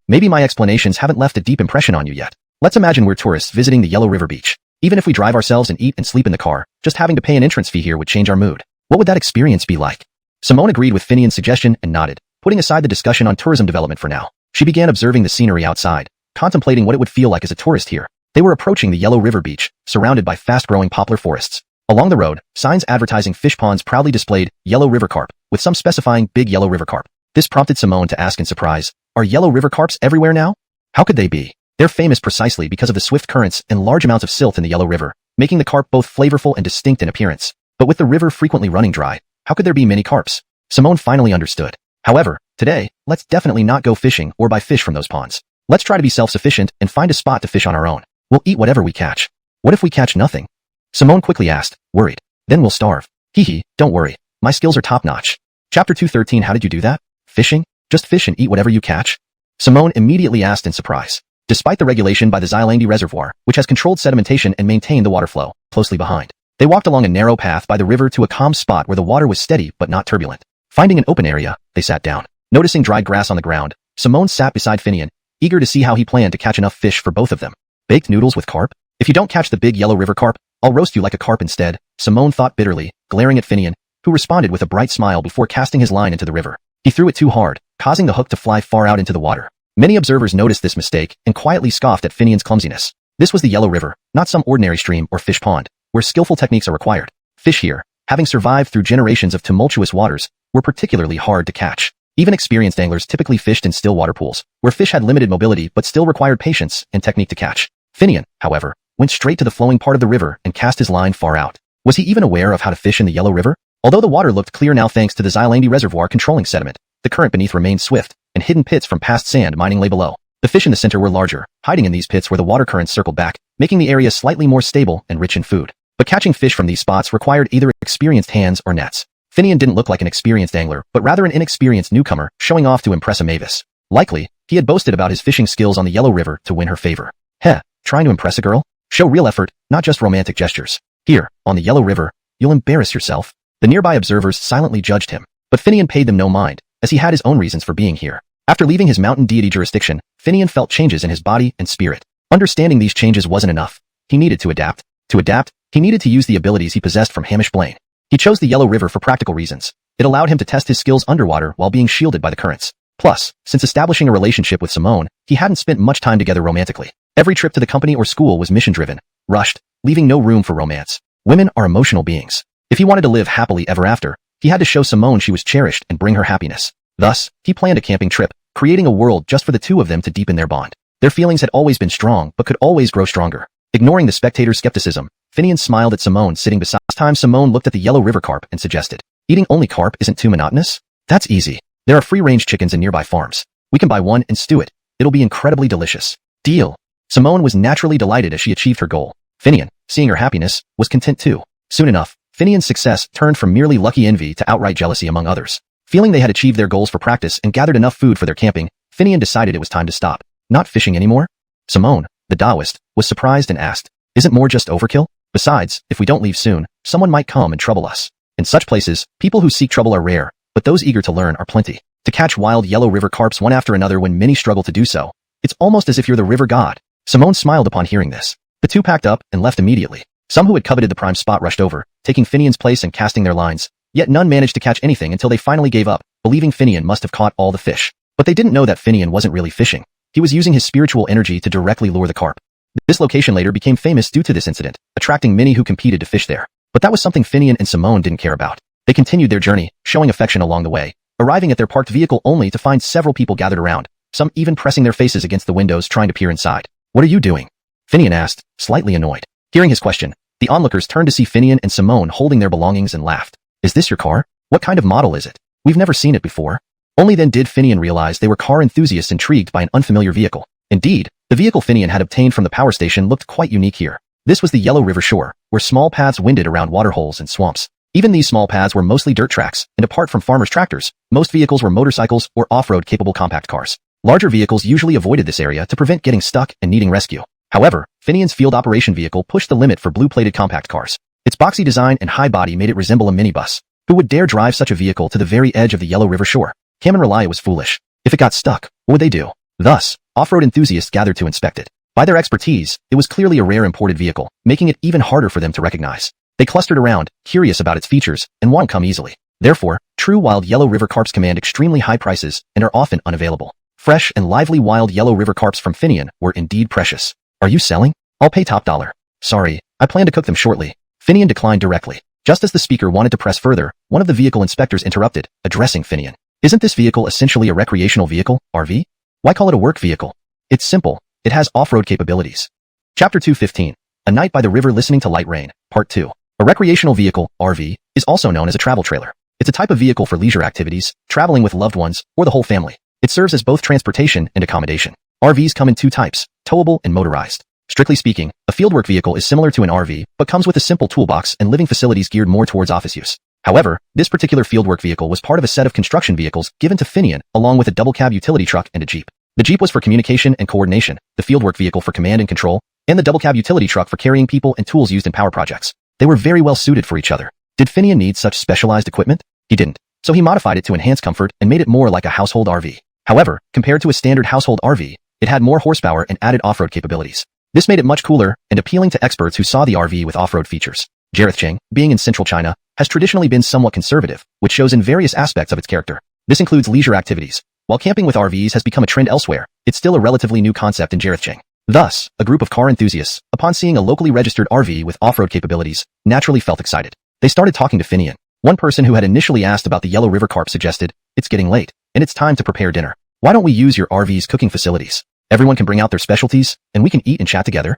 Maybe my explanations haven't left a deep impression on you yet. Let's imagine we're tourists visiting the Yellow River Beach. Even if we drive ourselves and eat and sleep in the car, just having to pay an entrance fee here would change our mood. What would that experience be like? Simone agreed with Finian's suggestion and nodded, putting aside the discussion on tourism development for now. She began observing the scenery outside, contemplating what it would feel like as a tourist here. They were approaching the Yellow River Beach, surrounded by fast-growing poplar forests. Along the road, signs advertising fish ponds proudly displayed Yellow River Carp, with some specifying Big Yellow River Carp. This prompted Simone to ask in surprise, are Yellow River Carps everywhere now? How could they be? They're famous precisely because of the swift currents and large amounts of silt in the Yellow River, making the carp both flavorful and distinct in appearance. But with the river frequently running dry, how could there be many carps? Simone finally understood. However, today, let's definitely not go fishing or buy fish from those ponds. Let's try to be self-sufficient and find a spot to fish on our own. We'll eat whatever we catch. What if we catch nothing? Simone quickly asked, worried. Then we'll starve. Hee hee, don't worry. My skills are top-notch. Chapter 213. How did you do that? Fishing? Just fish and eat whatever you catch? Simone immediately asked in surprise. Despite the regulation by the Xylandi Reservoir, which has controlled sedimentation and maintained the water flow, closely behind. They walked along a narrow path by the river to a calm spot where the water was steady but not turbulent. Finding an open area, they sat down. Noticing dried grass on the ground, Simone sat beside Finian, eager to see how he planned to catch enough fish for both of them. Baked noodles with carp? If you don't catch the big yellow river carp, I'll roast you like a carp instead, Simone thought bitterly, glaring at Finian, who responded with a bright smile before casting his line into the river. He threw it too hard, causing the hook to fly far out into the water. Many observers noticed this mistake and quietly scoffed at Finian's clumsiness. This was the Yellow River, not some ordinary stream or fish pond, where skillful techniques are required. Fish here, having survived through generations of tumultuous waters, were particularly hard to catch. Even experienced anglers typically fished in still water pools, where fish had limited mobility but still required patience and technique to catch. Finian, however, went straight to the flowing part of the river and cast his line far out. Was he even aware of how to fish in the Yellow River? Although the water looked clear now thanks to the Xylandi Reservoir controlling sediment, the current beneath remained swift, and hidden pits from past sand mining lay below. The fish in the center were larger, hiding in these pits where the water currents circled back, making the area slightly more stable and rich in food. But catching fish from these spots required either experienced hands or nets. Finian didn't look like an experienced angler, but rather an inexperienced newcomer, showing off to impress a mavis. Likely, he had boasted about his fishing skills on the Yellow River to win her favor. Heh, trying to impress a girl? Show real effort, not just romantic gestures. Here, on the Yellow River, you'll embarrass yourself. The nearby observers silently judged him, but Finian paid them no mind, as he had his own reasons for being here. After leaving his mountain deity jurisdiction, Finian felt changes in his body and spirit. Understanding these changes wasn't enough. He needed to adapt. To adapt, he needed to use the abilities he possessed from Hamish Blaine. He chose the Yellow River for practical reasons. It allowed him to test his skills underwater while being shielded by the currents. Plus, since establishing a relationship with Simone, he hadn't spent much time together romantically. Every trip to the company or school was mission-driven, rushed, leaving no room for romance. Women are emotional beings. If he wanted to live happily ever after, he had to show Simone she was cherished and bring her happiness. Thus, he planned a camping trip, creating a world just for the two of them to deepen their bond. Their feelings had always been strong but could always grow stronger. Ignoring the spectators' skepticism, Finian smiled at Simone sitting beside. This time Simone looked at the Yellow River carp and suggested, eating only carp isn't too monotonous? That's easy. There are free-range chickens in nearby farms. We can buy one and stew it. It'll be incredibly delicious. Deal. Simone was naturally delighted as she achieved her goal. Finian, seeing her happiness, was content too. Soon enough, Finian's success turned from merely lucky envy to outright jealousy among others. Feeling they had achieved their goals for practice and gathered enough food for their camping, Finian decided it was time to stop. Not fishing anymore? Simone, the Taoist, was surprised and asked, isn't more just overkill? Besides, if we don't leave soon, someone might come and trouble us. In such places, people who seek trouble are rare, but those eager to learn are plenty. To catch wild Yellow River carps one after another when many struggle to do so, it's almost as if you're the river god. Simone smiled upon hearing this. The two packed up and left immediately. Some who had coveted the prime spot rushed over, taking Finian's place and casting their lines, yet none managed to catch anything until they finally gave up, believing Finian must have caught all the fish. But they didn't know that Finian wasn't really fishing. He was using his spiritual energy to directly lure the carp. This location later became famous due to this incident, attracting many who competed to fish there. But that was something Finian and Simone didn't care about. They continued their journey, showing affection along the way, arriving at their parked vehicle only to find several people gathered around, some even pressing their faces against the windows trying to peer inside. What are you doing? Finian asked, slightly annoyed. Hearing his question, the onlookers turned to see Finian and Simone holding their belongings and laughed. Is this your car? What kind of model is it? We've never seen it before. Only then did Finian realize they were car enthusiasts intrigued by an unfamiliar vehicle. Indeed, the vehicle Finian had obtained from the power station looked quite unique here. This was the Yellow River shore, where small paths winded around waterholes and swamps. Even these small paths were mostly dirt tracks, and apart from farmers' tractors, most vehicles were motorcycles or off-road capable compact cars. Larger vehicles usually avoided this area to prevent getting stuck and needing rescue. However, Finian's field operation vehicle pushed the limit for blue-plated compact cars. Its boxy design and high body made it resemble a minibus. Who would dare drive such a vehicle to the very edge of the Yellow River shore? Cam and Relia was foolish. If it got stuck, what would they do? Thus, off-road enthusiasts gathered to inspect it. By their expertise, it was clearly a rare imported vehicle, making it even harder for them to recognize. They clustered around, curious about its features, and won't come easily. Therefore, true wild Yellow River carps command extremely high prices and are often unavailable. Fresh and lively wild Yellow River carps from Finian were indeed precious. Are you selling? I'll pay top dollar. Sorry, I plan to cook them shortly. Finian declined directly. Just as the speaker wanted to press further, one of the vehicle inspectors interrupted, addressing Finian. Isn't this vehicle essentially a recreational vehicle, RV? Why call it a work vehicle? It's simple. It has off-road capabilities. Chapter 215. A Night by the River Listening to Light Rain, Part 2. A recreational vehicle, RV, is also known as a travel trailer. It's a type of vehicle for leisure activities, traveling with loved ones, or the whole family. It serves as both transportation and accommodation. RVs come in two types, towable and motorized. Strictly speaking, a fieldwork vehicle is similar to an RV, but comes with a simple toolbox and living facilities geared more towards office use. However, this particular fieldwork vehicle was part of a set of construction vehicles given to Finian, along with a double-cab utility truck and a jeep. The jeep was for communication and coordination, the fieldwork vehicle for command and control, and the double-cab utility truck for carrying people and tools used in power projects. They were very well suited for each other. Did Finian need such specialized equipment? He didn't. So he modified it to enhance comfort and made it more like a household RV. However, compared to a standard household RV, it had more horsepower and added off-road capabilities. This made it much cooler and appealing to experts who saw the RV with off-road features. Jarethcheng, being in central China, has traditionally been somewhat conservative, which shows in various aspects of its character. This includes leisure activities. While camping with RVs has become a trend elsewhere, it's still a relatively new concept in Jarethcheng. Thus, a group of car enthusiasts, upon seeing a locally registered RV with off-road capabilities, naturally felt excited. They started talking to Finian. One person who had initially asked about the Yellow River Carp suggested, "It's getting late, and it's time to prepare dinner. Why don't we use your RV's cooking facilities? Everyone can bring out their specialties, and we can eat and chat together."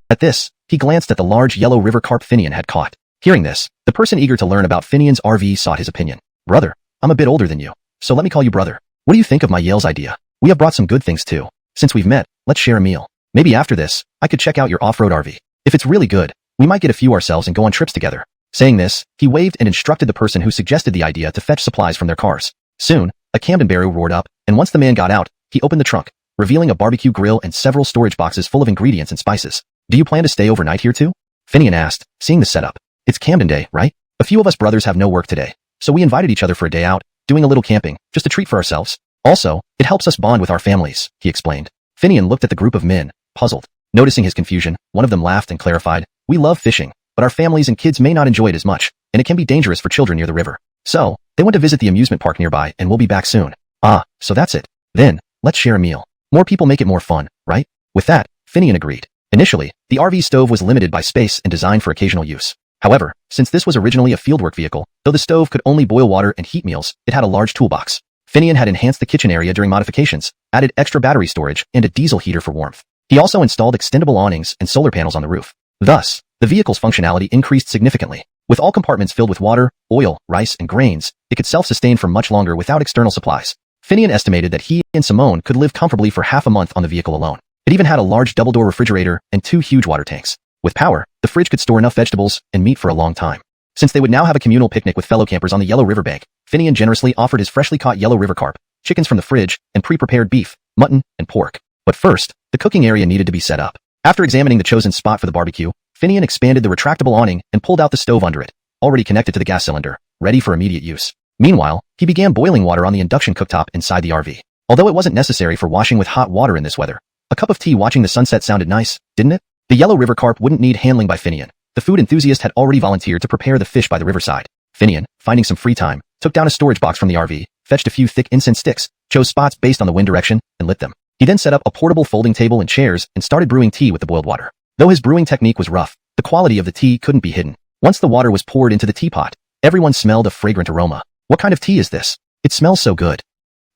At this, he glanced at the large Yellow River Carp Finian had caught. Hearing this, the person eager to learn about Finian's RV sought his opinion. "Brother, I'm a bit older than you, so let me call you brother. What do you think of my Yale's idea? We have brought some good things too. Since we've met, let's share a meal. Maybe after this, I could check out your off-road RV. If it's really good, we might get a few ourselves and go on trips together." Saying this, he waved and instructed the person who suggested the idea to fetch supplies from their cars. Soon, a Camdenberry roared up, and once the man got out, he opened the trunk, revealing a barbecue grill and several storage boxes full of ingredients and spices. "Do you plan to stay overnight here too?" Finian asked, seeing the setup. "It's Camden Day, right? A few of us brothers have no work today, so we invited each other for a day out, doing a little camping, just a treat for ourselves. Also, it helps us bond with our families," he explained. Finian looked at the group of men, puzzled. Noticing his confusion, one of them laughed and clarified, "We love fishing, but our families and kids may not enjoy it as much, and it can be dangerous for children near the river. So, they went to visit the amusement park nearby and we'll be back soon." "Ah, so that's it. Then, let's share a meal. More people make it more fun, right?" With that, Finian agreed. Initially, the RV stove was limited by space and designed for occasional use. However, since this was originally a fieldwork vehicle, though the stove could only boil water and heat meals, it had a large toolbox. Finian had enhanced the kitchen area during modifications, added extra battery storage, and a diesel heater for warmth. He also installed extendable awnings and solar panels on the roof. Thus, the vehicle's functionality increased significantly. With all compartments filled with water, oil, rice, and grains, it could self-sustain for much longer without external supplies. Finian estimated that he and Simone could live comfortably for half a month on the vehicle alone. It even had a large double-door refrigerator and 2 huge water tanks. With power, the fridge could store enough vegetables and meat for a long time. Since they would now have a communal picnic with fellow campers on the Yellow River bank, Finian generously offered his freshly caught Yellow River carp, chickens from the fridge, and pre-prepared beef, mutton, and pork. But first, the cooking area needed to be set up. After examining the chosen spot for the barbecue, Finian expanded the retractable awning and pulled out the stove under it, already connected to the gas cylinder, ready for immediate use. Meanwhile, he began boiling water on the induction cooktop inside the RV. Although it wasn't necessary for washing with hot water in this weather, a cup of tea watching the sunset sounded nice, didn't it? The Yellow River carp wouldn't need handling by Finian. The food enthusiast had already volunteered to prepare the fish by the riverside. Finian, finding some free time, took down a storage box from the RV, fetched a few thick incense sticks, chose spots based on the wind direction, and lit them. He then set up a portable folding table and chairs and started brewing tea with the boiled water. Though his brewing technique was rough, the quality of the tea couldn't be hidden. Once the water was poured into the teapot, everyone smelled a fragrant aroma. "What kind of tea is this? It smells so good."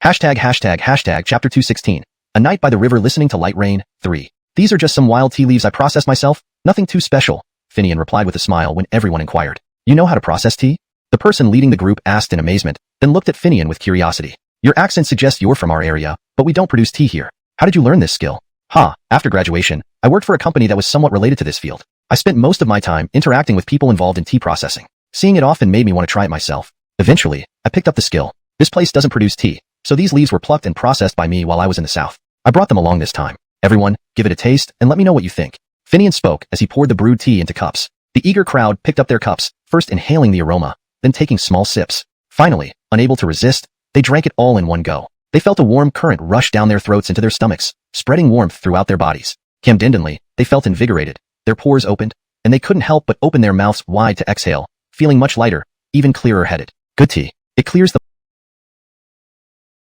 Chapter 216. A night by the river listening to light rain, 3. "These are just some wild tea leaves I processed myself. Nothing too special," Finian replied with a smile when everyone inquired. "You know how to process tea?" The person leading the group asked in amazement, then looked at Finian with curiosity. "Your accent suggests you're from our area, but we don't produce tea here. How did you learn this skill?" After graduation, I worked for a company that was somewhat related to this field. I spent most of my time interacting with people involved in tea processing. Seeing it often made me want to try it myself. Eventually, I picked up the skill. This place doesn't produce tea, so these leaves were plucked and processed by me while I was in the South. I brought them along this time. Everyone, give it a taste and let me know what you think." Finian spoke as he poured the brewed tea into cups. The eager crowd picked up their cups, first inhaling the aroma, then taking small sips. Finally, unable to resist, they drank it all in one go. They felt a warm current rush down their throats into their stomachs, spreading warmth throughout their bodies. Camdendenly, they felt invigorated, their pores opened, and they couldn't help but open their mouths wide to exhale, feeling much lighter, even clearer-headed. "Good tea. It clears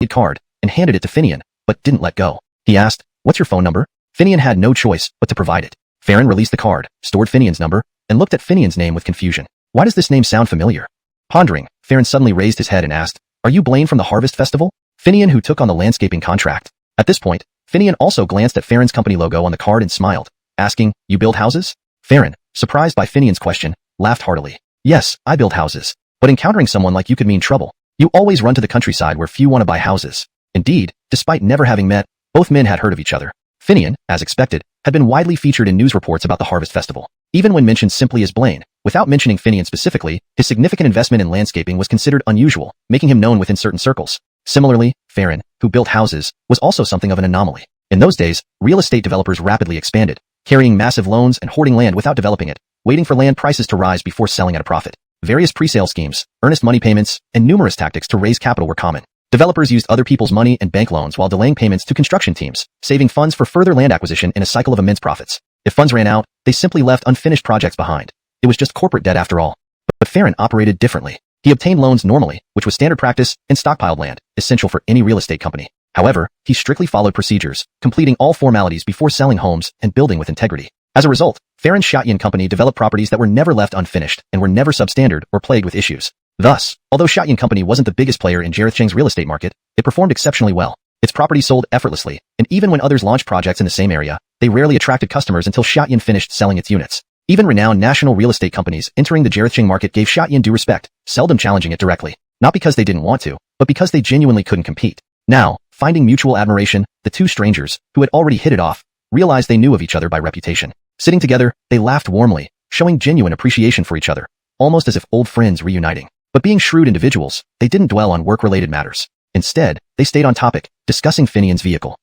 the card," and handed it to Finian, but didn't let go. He asked, "What's your phone number?" Finian had no choice but to provide it. Farron released the card, stored Finian's number, and looked at Finian's name with confusion. Why does this name sound familiar? Pondering, Farron suddenly raised his head and asked, "Are you Blaine from the Harvest Festival?" Finian, who took on the landscaping contract. At this point, Finian also glanced at Farron's company logo on the card and smiled, asking, "You build houses?" Farron, surprised by Finian's question, laughed heartily. "Yes, I build houses. But encountering someone like you could mean trouble. You always run to the countryside where few want to buy houses." Indeed, despite never having met, both men had heard of each other. Finian, as expected, had been widely featured in news reports about the Harvest Festival. Even when mentioned simply as Blaine, without mentioning Finian specifically, his significant investment in landscaping was considered unusual, making him known within certain circles. Similarly, Farron, who built houses, was also something of an anomaly. In those days, real estate developers rapidly expanded, carrying massive loans and hoarding land without developing it, waiting for land prices to rise before selling at a profit. Various pre-sale schemes, earnest money payments, and numerous tactics to raise capital were common. Developers used other people's money and bank loans while delaying payments to construction teams, saving funds for further land acquisition in a cycle of immense profits. If funds ran out, they simply left unfinished projects behind. It was just corporate debt after all. But Farron operated differently. He obtained loans normally, which was standard practice, and stockpiled land, essential for any real estate company. However, he strictly followed procedures, completing all formalities before selling homes and building with integrity. As a result, Farron's Shotyan Company developed properties that were never left unfinished and were never substandard or plagued with issues. Thus, although Shotyan Company wasn't the biggest player in Jarethcheng's real estate market, it performed exceptionally well. Its properties sold effortlessly, and even when others launched projects in the same area, they rarely attracted customers until Shotyan finished selling its units. Even renowned national real estate companies entering the Jarethcheng market gave Shotyan due respect, seldom challenging it directly. Not because they didn't want to, but because they genuinely couldn't compete. Now, finding mutual admiration, the two strangers, who had already hit it off, realized they knew of each other by reputation. Sitting together, they laughed warmly, showing genuine appreciation for each other, almost as if old friends reuniting. But being shrewd individuals, they didn't dwell on work-related matters. Instead, they stayed on topic, discussing Finian's vehicle.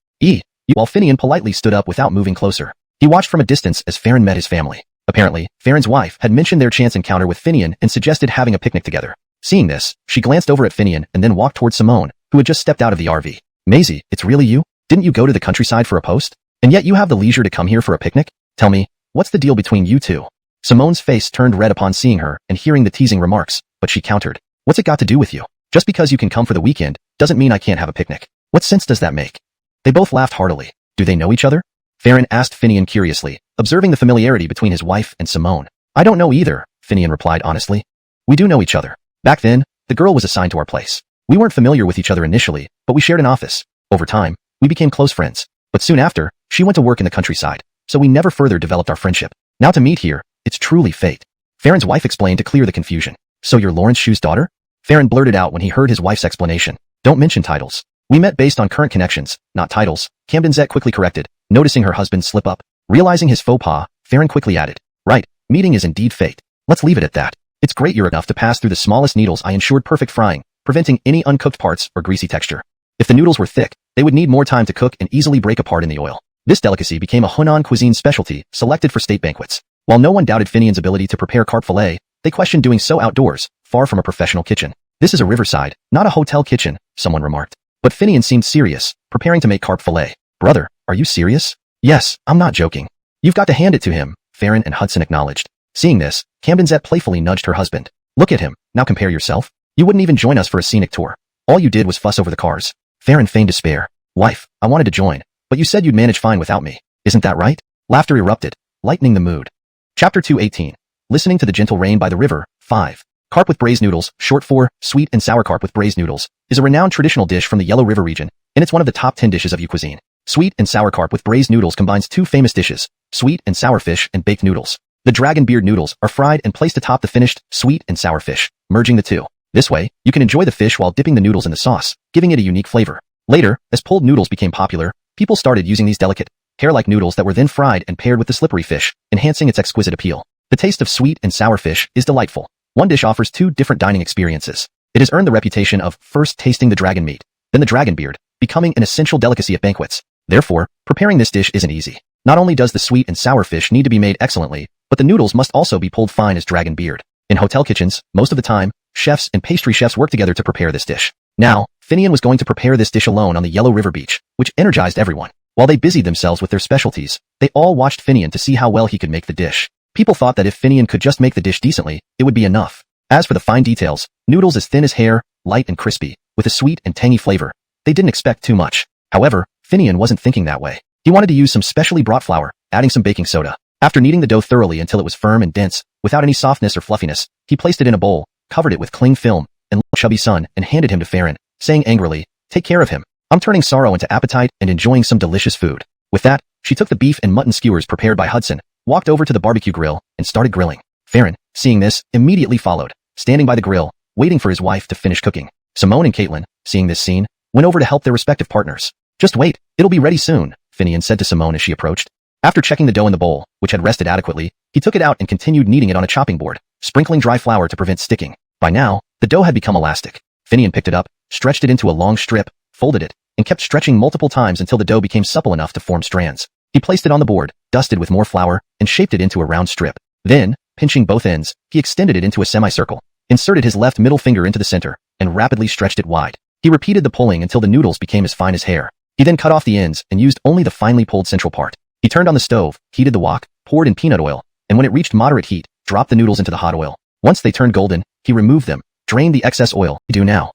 While Finian politely stood up without moving closer. He watched from a distance as Farron met his family. Apparently, Farron's wife had mentioned their chance encounter with Finian and suggested having a picnic together. Seeing this, she glanced over at Finian and then walked towards Simone, who had just stepped out of the RV. Maisie, it's really you? Didn't you go to the countryside for a post? And yet you have the leisure to come here for a picnic? Tell me, what's the deal between you two? Simone's face turned red upon seeing her and hearing the teasing remarks, but she countered. What's it got to do with you? Just because you can come for the weekend, doesn't mean I can't have a picnic. What sense does that make? They both laughed heartily. Do they know each other? Farron asked Finian curiously, observing the familiarity between his wife and Simone. I don't know either, Finian replied honestly. We do know each other. Back then, the girl was assigned to our place. We weren't familiar with each other initially, but we shared an office. Over time, we became close friends. But soon after, she went to work in the countryside, so we never further developed our friendship. Now to meet here, it's truly fate. Farron's wife explained to clear the confusion. So you're Lawrence Shu's daughter? Farron blurted out when he heard his wife's explanation. Don't mention titles. We met based on current connections, not titles, Camden Zet quickly corrected, noticing her husband slip up. Realizing his faux pas, Farron quickly added. Right, meeting is indeed fate. Let's leave it at that. It's great you're enough to pass through the smallest needles. I ensured perfect frying, preventing any uncooked parts or greasy texture. If the noodles were thick, they would need more time to cook and easily break apart in the oil. This delicacy became a Hunan cuisine specialty, selected for state banquets. While no one doubted Finian's ability to prepare carp fillet, they questioned doing so outdoors, far from a professional kitchen. This is a riverside, not a hotel kitchen, someone remarked. But Finian seemed serious, preparing to make carp fillet. Brother, are you serious? Yes, I'm not joking. You've got to hand it to him, Farron and Hudson acknowledged. Seeing this, Camden Zet playfully nudged her husband. Look at him, now compare yourself. You wouldn't even join us for a scenic tour. All you did was fuss over the cars. Farron feigned despair. Wife, I wanted to join, but you said you'd manage fine without me. Isn't that right? Laughter erupted, lightening the mood. Chapter 218. Listening to the gentle rain by the river, 5. Carp with braised noodles, short for sweet and sour carp with braised noodles, is a renowned traditional dish from the Yellow River region, and it's one of the top 10 dishes of Yu cuisine. Sweet and sour carp with braised noodles combines two famous dishes, sweet and sour fish and baked noodles. The dragon beard noodles are fried and placed atop the finished sweet and sour fish, merging the two. This way, you can enjoy the fish while dipping the noodles in the sauce, giving it a unique flavor. Later, as pulled noodles became popular, people started using these delicate, hair-like noodles that were then fried and paired with the slippery fish, enhancing its exquisite appeal. The taste of sweet and sour fish is delightful. One dish offers two different dining experiences. It has earned the reputation of first tasting the dragon meat, then the dragon beard, becoming an essential delicacy at banquets. Therefore, preparing this dish isn't easy. Not only does the sweet and sour fish need to be made excellently, but the noodles must also be pulled fine as dragon beard. In hotel kitchens, most of the time, chefs and pastry chefs work together to prepare this dish. Now, Finian was going to prepare this dish alone on the Yellow River beach, which energized everyone. While they busied themselves with their specialties, they all watched Finian to see how well he could make the dish. People thought that if Finian could just make the dish decently, it would be enough. As for the fine details, noodles as thin as hair, light and crispy, with a sweet and tangy flavor, they didn't expect too much. However, Finian wasn't thinking that way. He wanted to use some specially brought flour, adding some baking soda. After kneading the dough thoroughly until it was firm and dense, without any softness or fluffiness, he placed it in a bowl, covered it with cling film, and looked chubby son and handed him to Farron, saying angrily, "Take care of him. I'm turning sorrow into appetite and enjoying some delicious food." With that, she took the beef and mutton skewers prepared by Hudson, walked over to the barbecue grill, and started grilling. Farron, seeing this, immediately followed, standing by the grill, waiting for his wife to finish cooking. Simone and Caitlin, seeing this scene, went over to help their respective partners. "Just wait, it'll be ready soon," Finian said to Simone as she approached. After checking the dough in the bowl, which had rested adequately, he took it out and continued kneading it on a chopping board, sprinkling dry flour to prevent sticking. By now, the dough had become elastic. Finian picked it up, stretched it into a long strip, folded it, and kept stretching multiple times until the dough became supple enough to form strands. He placed it on the board, dusted with more flour, and shaped it into a round strip. Then, pinching both ends, he extended it into a semicircle, inserted his left middle finger into the center, and rapidly stretched it wide. He repeated the pulling until the noodles became as fine as hair. He then cut off the ends and used only the finely pulled central part. He turned on the stove, heated the wok, poured in peanut oil, and when it reached moderate heat, dropped the noodles into the hot oil. Once they turned golden, he removed them, drained the excess oil. "Do now."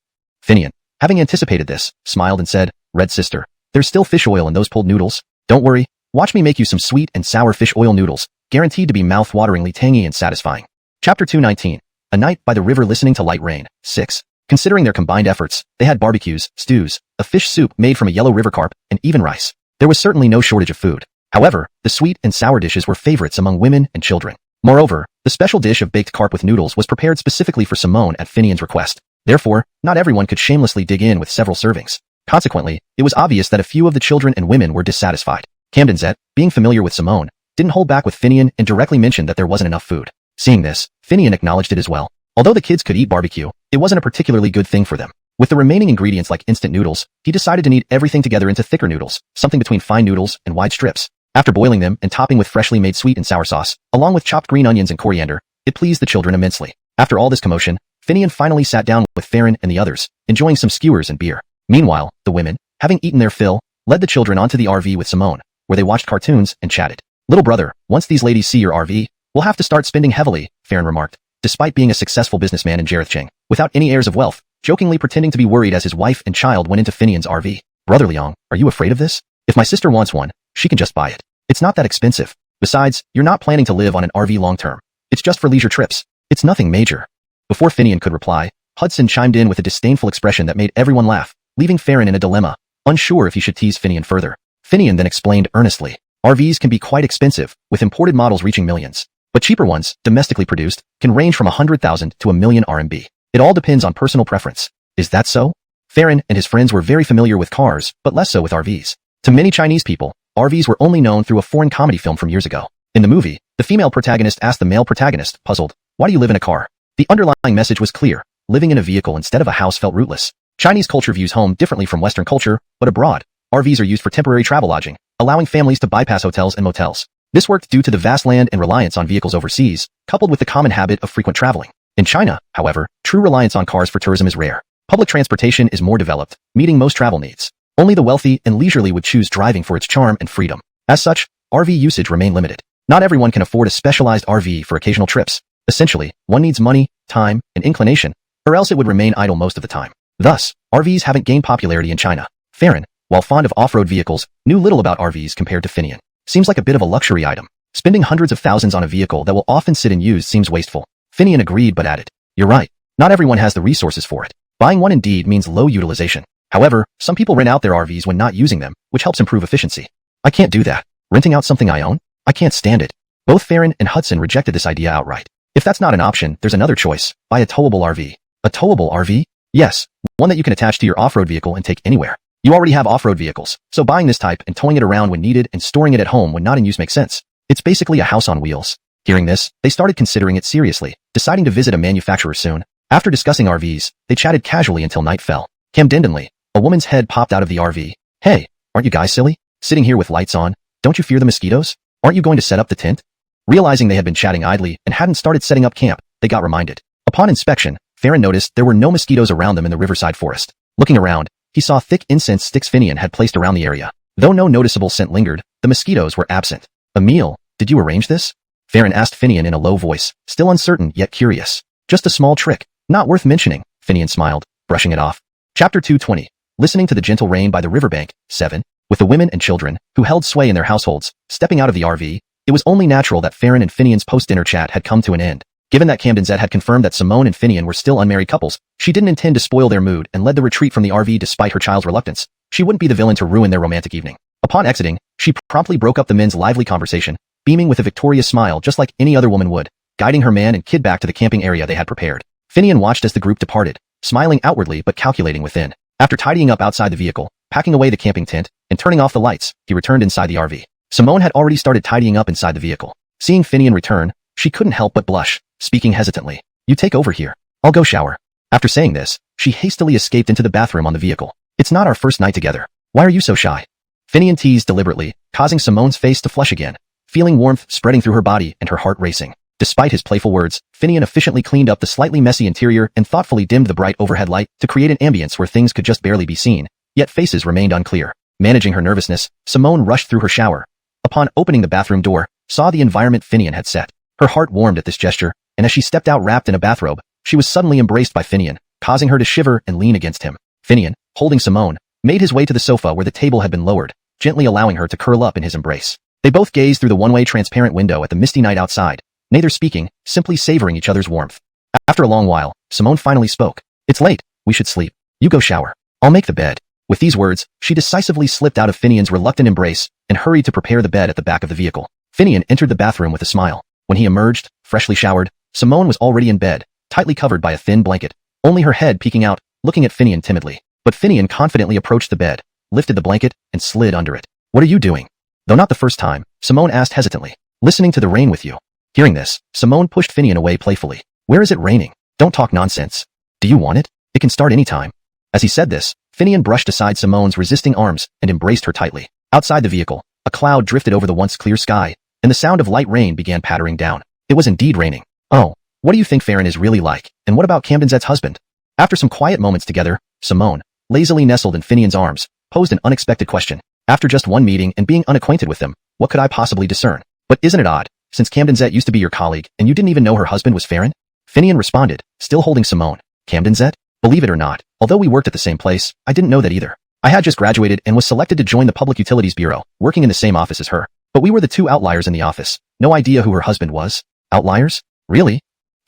Finian, having anticipated this, smiled and said, "Red sister, there's still fish oil in those pulled noodles. Don't worry, watch me make you some sweet and sour fish oil noodles, guaranteed to be mouth-wateringly tangy and satisfying." Chapter 219. A night by the river listening to light rain. 6. Considering their combined efforts, they had barbecues, stews, a fish soup made from a yellow river carp, and even rice. There was certainly no shortage of food. However, the sweet and sour dishes were favorites among women and children. Moreover, the special dish of baked carp with noodles was prepared specifically for Simone at Finian's request. Therefore, not everyone could shamelessly dig in with several servings. Consequently, it was obvious that a few of the children and women were dissatisfied. Camden-zet, being familiar with Simone, didn't hold back with Finian and directly mentioned that there wasn't enough food. Seeing this, Finian acknowledged it as well. Although the kids could eat barbecue, it wasn't a particularly good thing for them. With the remaining ingredients like instant noodles, he decided to knead everything together into thicker noodles, something between fine noodles and wide strips. After boiling them and topping with freshly made sweet and sour sauce, along with chopped green onions and coriander, it pleased the children immensely. After all this commotion, Finian finally sat down with Farron and the others, enjoying some skewers and beer. Meanwhile, the women, having eaten their fill, led the children onto the RV with Simone, where they watched cartoons and chatted. "Little brother, once these ladies see your RV, we'll have to start spending heavily," Farron remarked, despite being a successful businessman in Jarethcheng, without any airs of wealth, jokingly pretending to be worried as his wife and child went into Finian's RV. "Brother Liang, are you afraid of this? If my sister wants one, she can just buy it. It's not that expensive. Besides, you're not planning to live on an RV long term. It's just for leisure trips. It's nothing major." Before Finian could reply, Hudson chimed in with a disdainful expression that made everyone laugh, leaving Farron in a dilemma, unsure if he should tease Finian further. Finian then explained earnestly, "RVs can be quite expensive, with imported models reaching millions. But cheaper ones, domestically produced, can range from 100,000 to a million RMB. It all depends on personal preference." "Is that so?" Farron and his friends were very familiar with cars, but less so with RVs. To many Chinese people, RVs were only known through a foreign comedy film from years ago. In the movie, the female protagonist asked the male protagonist, puzzled, "Why do you live in a car?" The underlying message was clear. Living in a vehicle instead of a house felt rootless. Chinese culture views home differently from Western culture, but abroad, RVs are used for temporary travel lodging, allowing families to bypass hotels and motels. This worked due to the vast land and reliance on vehicles overseas, coupled with the common habit of frequent traveling. In China, however, true reliance on cars for tourism is rare. Public transportation is more developed, meeting most travel needs. Only the wealthy and leisurely would choose driving for its charm and freedom. As such, RV usage remained limited. Not everyone can afford a specialized RV for occasional trips. Essentially, one needs money, time, and inclination, or else it would remain idle most of the time. Thus, RVs haven't gained popularity in China. Farron, while fond of off-road vehicles, knew little about RVs compared to Finian. Seems like a bit of a luxury item. Spending hundreds of thousands on a vehicle that will often sit unused seems wasteful. Finian agreed but added, "You're right. Not everyone has the resources for it. Buying one indeed means low utilization. However, some people rent out their RVs when not using them, which helps improve efficiency. I can't do that. Renting out something I own? I can't stand it." Both Farron and Hudson rejected this idea outright. If that's not an option, there's another choice. Buy a towable RV. A towable RV? Yes, one that you can attach to your off-road vehicle and take anywhere. You already have off-road vehicles, so buying this type and towing it around when needed and storing it at home when not in use makes sense. It's basically a house on wheels. Hearing this, they started considering it seriously, deciding to visit a manufacturer soon. After discussing RVs, they chatted casually until night fell. Camdendenly, a woman's head popped out of the RV. "Hey, aren't you guys silly? Sitting here with lights on? Don't you fear the mosquitoes? Aren't you going to set up the tent?" Realizing they had been chatting idly and hadn't started setting up camp, they got reminded. Upon inspection, Farron noticed there were no mosquitoes around them in the riverside forest. Looking around, he saw thick incense sticks Finian had placed around the area. Though no noticeable scent lingered, the mosquitoes were absent. "Emile, did you arrange this?" Farron asked Finian in a low voice, still uncertain yet curious. "Just a small trick, not worth mentioning," Finian smiled, brushing it off. Chapter 220. Listening to the gentle rain by the riverbank. 7. With the women and children, who held sway in their households, stepping out of the RV, it was only natural that Farron and Finian's post-dinner chat had come to an end. Given that Camden-zet had confirmed that Simone and Finian were still unmarried couples, she didn't intend to spoil their mood and led the retreat from the RV despite her child's reluctance. She wouldn't be the villain to ruin their romantic evening. Upon exiting, she promptly broke up the men's lively conversation, beaming with a victorious smile just like any other woman would, guiding her man and kid back to the camping area they had prepared. Finian watched as the group departed, smiling outwardly but calculating within. After tidying up outside the vehicle, Packing away the camping tent and turning off the lights, he returned inside the RV. Simone had already started tidying up inside the vehicle. Seeing Finian return, she couldn't help but blush, speaking hesitantly. You take over here. I'll go shower. After saying this, she hastily escaped into the bathroom on the vehicle. It's not our first night together. Why are you so shy? Finian teased deliberately, causing Simone's face to flush again, feeling warmth spreading through her body and her heart racing. Despite his playful words, Finian efficiently cleaned up the slightly messy interior and thoughtfully dimmed the bright overhead light to create an ambience where things could just barely be seen, yet faces remained unclear. Managing her nervousness, Simone rushed through her shower. Upon opening the bathroom door, saw the environment Finian had set. Her heart warmed at this gesture, and as she stepped out wrapped in a bathrobe, she was suddenly embraced by Finian, causing her to shiver and lean against him. Finian, holding Simone, made his way to the sofa where the table had been lowered, gently allowing her to curl up in his embrace. They both gazed through the one-way transparent window at the misty night outside, neither speaking, simply savoring each other's warmth. After a long while, Simone finally spoke. It's late. We should sleep. You go shower. I'll make the bed. With these words, she decisively slipped out of Finian's reluctant embrace and hurried to prepare the bed at the back of the vehicle. Finian entered the bathroom with a smile. When he emerged, freshly showered, Simone was already in bed, tightly covered by a thin blanket, only her head peeking out, looking at Finian timidly. But Finian confidently approached the bed, lifted the blanket, and slid under it. What are you doing? Though not the first time, Simone asked hesitantly. Listening to the rain with you. Hearing this, Simone pushed Finian away playfully. Where is it raining? Don't talk nonsense. Do you want it? It can start any time. As he said this, Finian brushed aside Simone's resisting arms and embraced her tightly. Outside the vehicle, a cloud drifted over the once clear sky, and the sound of light rain began pattering down. It was indeed raining. Oh, what do you think Farron is really like? And what about Camden Z's husband? After some quiet moments together, Simone, lazily nestled in Finian's arms, posed an unexpected question. After just one meeting and being unacquainted with them, what could I possibly discern? But isn't it odd, since Camden Z used to be your colleague and you didn't even know her husband was Farron? Finian responded, still holding Simone. Camden Z? Believe it or not, although we worked at the same place, I didn't know that either. I had just graduated and was selected to join the Public Utilities Bureau, working in the same office as her. But we were the two outliers in the office. No idea who her husband was. Outliers? Really?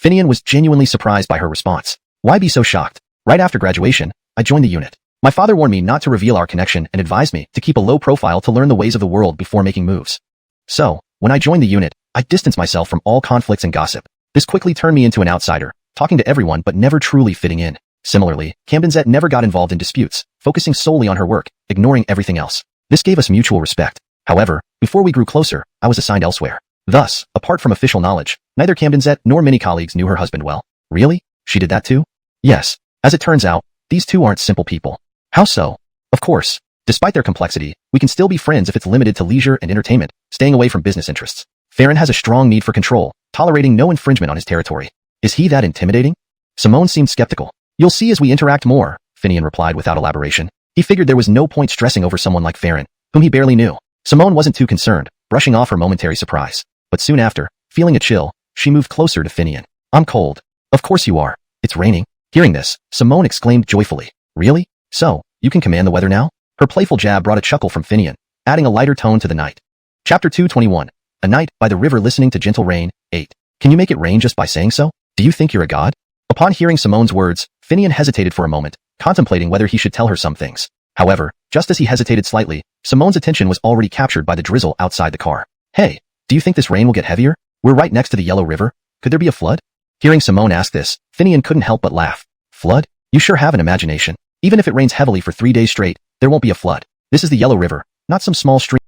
Finian was genuinely surprised by her response. Why be so shocked? Right after graduation, I joined the unit. My father warned me not to reveal our connection and advised me to keep a low profile to learn the ways of the world before making moves. So, when I joined the unit, I distanced myself from all conflicts and gossip. This quickly turned me into an outsider, talking to everyone but never truly fitting in. Similarly, Camden Z never got involved in disputes, focusing solely on her work, ignoring everything else. This gave us mutual respect. However, before we grew closer, I was assigned elsewhere. Thus, apart from official knowledge, neither Camden Z nor many colleagues knew her husband well. Really? She did that too? Yes. As it turns out, these two aren't simple people. How so? Of course. Despite their complexity, we can still be friends if it's limited to leisure and entertainment, staying away from business interests. Farron has a strong need for control, tolerating no infringement on his territory. Is he that intimidating? Simone seemed skeptical. You'll see as we interact more, Finian replied without elaboration. He figured there was no point stressing over someone like Farron, whom he barely knew. Simone wasn't too concerned, brushing off her momentary surprise. But soon after, feeling a chill, she moved closer to Finian. I'm cold. Of course you are. It's raining. Hearing this, Simone exclaimed joyfully. Really? So, you can command the weather now? Her playful jab brought a chuckle from Finian, adding a lighter tone to the night. Chapter 221. A night by the river listening to gentle rain. 8. Can you make it rain just by saying so? Do you think you're a god? Upon hearing Simone's words, Finian hesitated for a moment, contemplating whether he should tell her some things. However, just as he hesitated slightly, Simone's attention was already captured by the drizzle outside the car. Hey, do you think this rain will get heavier? We're right next to the Yellow River. Could there be a flood? Hearing Simone ask this, Finian couldn't help but laugh. Flood? You sure have an imagination. Even if it rains heavily for 3 days straight, there won't be a flood. This is the Yellow River, not some small stream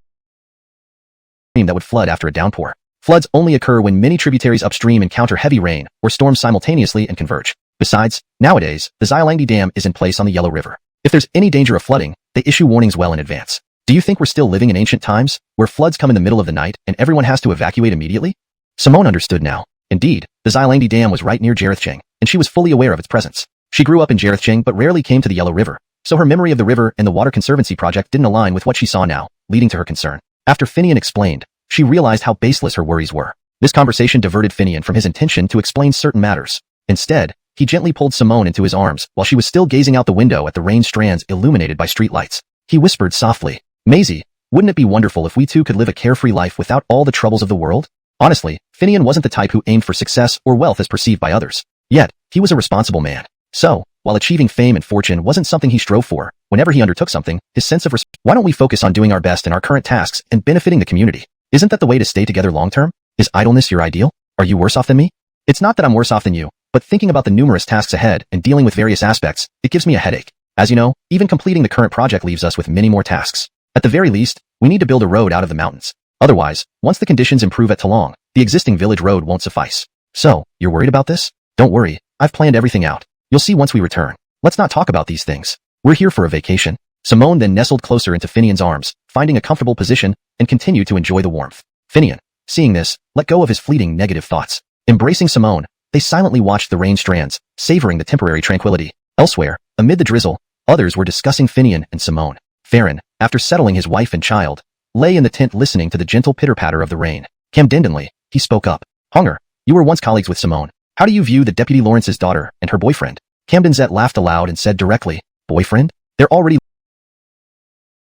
that would flood after a downpour. Floods only occur when many tributaries upstream encounter heavy rain or storms simultaneously and converge. Besides, nowadays, the Xialangdi Dam is in place on the Yellow River. If there's any danger of flooding, they issue warnings well in advance. Do you think we're still living in ancient times, where floods come in the middle of the night and everyone has to evacuate immediately? Simone understood now. Indeed, the Xialangdi Dam was right near Jarethcheng, and she was fully aware of its presence. She grew up in Jarethcheng but rarely came to the Yellow River, so her memory of the river and the Water Conservancy project didn't align with what she saw now, leading to her concern. After Finian explained, she realized how baseless her worries were. This conversation diverted Finian from his intention to explain certain matters. Instead, he gently pulled Simone into his arms while she was still gazing out the window at the rain strands illuminated by streetlights. He whispered softly, Maisie, wouldn't it be wonderful if we two could live a carefree life without all the troubles of the world? Honestly, Finian wasn't the type who aimed for success or wealth as perceived by others. Yet, he was a responsible man. So, while achieving fame and fortune wasn't something he strove for, whenever he undertook something, his sense of why don't we focus on doing our best in our current tasks and benefiting the community? Isn't that the way to stay together long-term? Is idleness your ideal? Are you worse off than me? It's not that I'm worse off than you, but thinking about the numerous tasks ahead and dealing with various aspects, it gives me a headache. As you know, even completing the current project leaves us with many more tasks. At the very least, we need to build a road out of the mountains. Otherwise, once the conditions improve at Talong, the existing village road won't suffice. So, you're worried about this? Don't worry, I've planned everything out. You'll see once we return. Let's not talk about these things. We're here for a vacation. Simone then nestled closer into Finian's arms, finding a comfortable position, and continued to enjoy the warmth. Finian, seeing this, let go of his fleeting negative thoughts. Embracing Simone, they silently watched the rain strands, savoring the temporary tranquility. Elsewhere, amid the drizzle, others were discussing Finian and Simone. Farron, after settling his wife and child, lay in the tent listening to the gentle pitter-patter of the rain. Camdendenly, he spoke up. Hunger, you were once colleagues with Simone. How do you view the Deputy Lawrence's daughter and her boyfriend? Camdenzet laughed aloud and said directly, boyfriend? They're already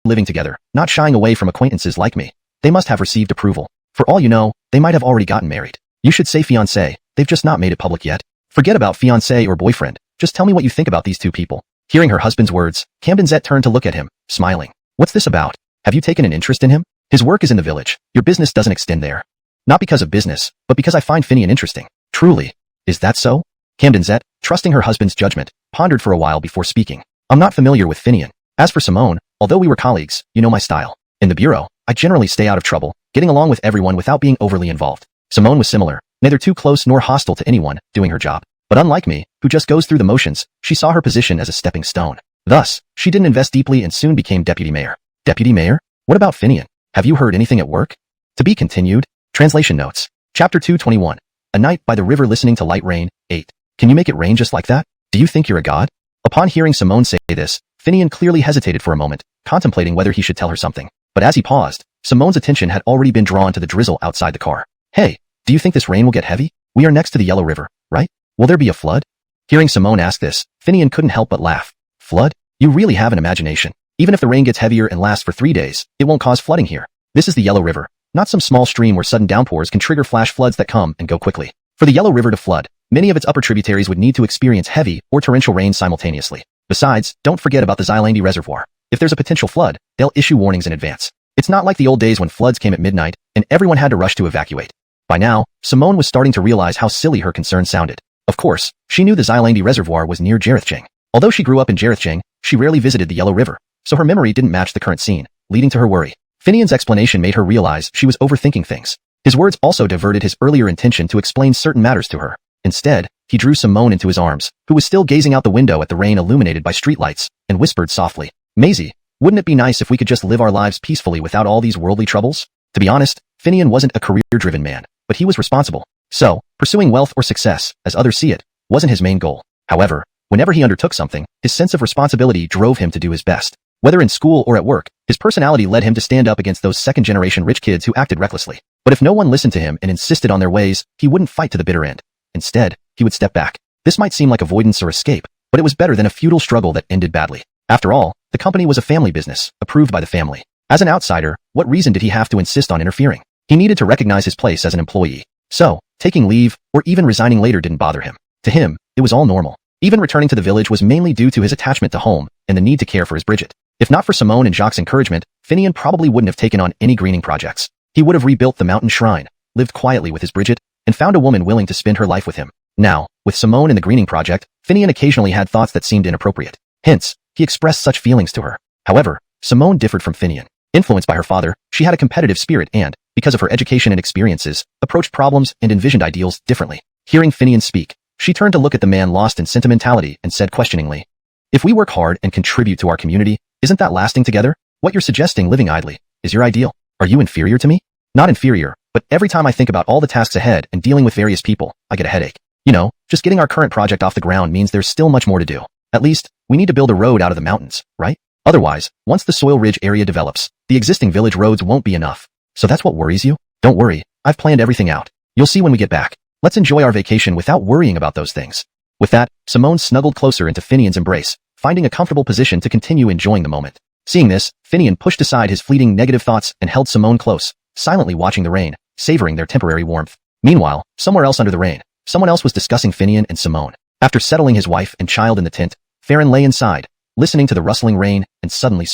living together, not shying away from acquaintances like me. They must have received approval. For all you know, they might have already gotten married. You should say fiancé, they've just not made it public yet. Forget about fiancé or boyfriend, just tell me what you think about these two people. Hearing her husband's words, Camdenzet turned to look at him, smiling. What's this about? Have you taken an interest in him? His work is in the village. Your business doesn't extend there. Not because of business, but because I find Finian interesting. Truly. Is that so? Camdenzet, trusting her husband's judgment, pondered for a while before speaking. I'm not familiar with Finian. As for Simone, although we were colleagues, you know my style. In the bureau, I generally stay out of trouble, getting along with everyone without being overly involved. Simone was similar, neither too close nor hostile to anyone, doing her job. But unlike me, who just goes through the motions, she saw her position as a stepping stone. Thus, she didn't invest deeply and soon became deputy mayor. Deputy mayor? What about Finian? Have you heard anything at work? To be continued. Translation notes. Chapter 221. A night by the river listening to light rain. 8. Can you make it rain just like that? Do you think you're a god? Upon hearing Simone say this, Finian clearly hesitated for a moment, contemplating whether he should tell her something. But as he paused, Simone's attention had already been drawn to the drizzle outside the car. Hey, do you think this rain will get heavy? We are next to the Yellow River, right? Will there be a flood? Hearing Simone ask this, Finian couldn't help but laugh. Flood? You really have an imagination. Even if the rain gets heavier and lasts for 3 days, it won't cause flooding here. This is the Yellow River, not some small stream where sudden downpours can trigger flash floods that come and go quickly. For the Yellow River to flood, many of its upper tributaries would need to experience heavy or torrential rain simultaneously. Besides, don't forget about the Xylandi Reservoir. If there's a potential flood, they'll issue warnings in advance. It's not like the old days when floods came at midnight and everyone had to rush to evacuate. By now, Simone was starting to realize how silly her concern sounded. Of course, she knew the Xylandi Reservoir was near Jarethjeng. Although she grew up in Jarethjeng, she rarely visited the Yellow River, so her memory didn't match the current scene, leading to her worry. Finian's explanation made her realize she was overthinking things. His words also diverted his earlier intention to explain certain matters to her. Instead, he drew Simone into his arms, who was still gazing out the window at the rain illuminated by streetlights, and whispered softly, Maisie, wouldn't it be nice if we could just live our lives peacefully without all these worldly troubles? To be honest, Finian wasn't a career-driven man, but he was responsible. So, pursuing wealth or success, as others see it, wasn't his main goal. However, whenever he undertook something, his sense of responsibility drove him to do his best. Whether in school or at work, his personality led him to stand up against those second-generation rich kids who acted recklessly. But if no one listened to him and insisted on their ways, he wouldn't fight to the bitter end. Instead, he would step back. This might seem like avoidance or escape, but it was better than a futile struggle that ended badly. After all, the company was a family business, approved by the family. As an outsider, what reason did he have to insist on interfering? He needed to recognize his place as an employee. So, taking leave, or even resigning later didn't bother him. To him, it was all normal. Even returning to the village was mainly due to his attachment to home and the need to care for his Bridget. If not for Simone and Jacques' encouragement, Finian probably wouldn't have taken on any greening projects. He would have rebuilt the mountain shrine, lived quietly with his Bridget, and found a woman willing to spend her life with him. Now, with Simone and the greening project, Finian occasionally had thoughts that seemed inappropriate. Hence, he expressed such feelings to her. However, Simone differed from Finian. Influenced by her father, she had a competitive spirit and, because of her education and experiences, approached problems and envisioned ideals differently. Hearing Finian speak, she turned to look at the man lost in sentimentality and said questioningly, If we work hard and contribute to our community, isn't that lasting together? What you're suggesting living idly is your ideal. Are you inferior to me? Not inferior, but every time I think about all the tasks ahead and dealing with various people, I get a headache. You know, just getting our current project off the ground means there's still much more to do. At least, we need to build a road out of the mountains, right? Otherwise, once the soil ridge area develops, the existing village roads won't be enough. So that's what worries you? Don't worry, I've planned everything out. You'll see when we get back. Let's enjoy our vacation without worrying about those things. With that, Simone snuggled closer into Finian's embrace, finding a comfortable position to continue enjoying the moment. Seeing this, Finian pushed aside his fleeting negative thoughts and held Simone close, silently watching the rain, savoring their temporary warmth. Meanwhile, somewhere else under the rain, someone else was discussing Finian and Simone. After settling his wife and child in the tent, Farron lay inside, listening to the rustling rain, and suddenly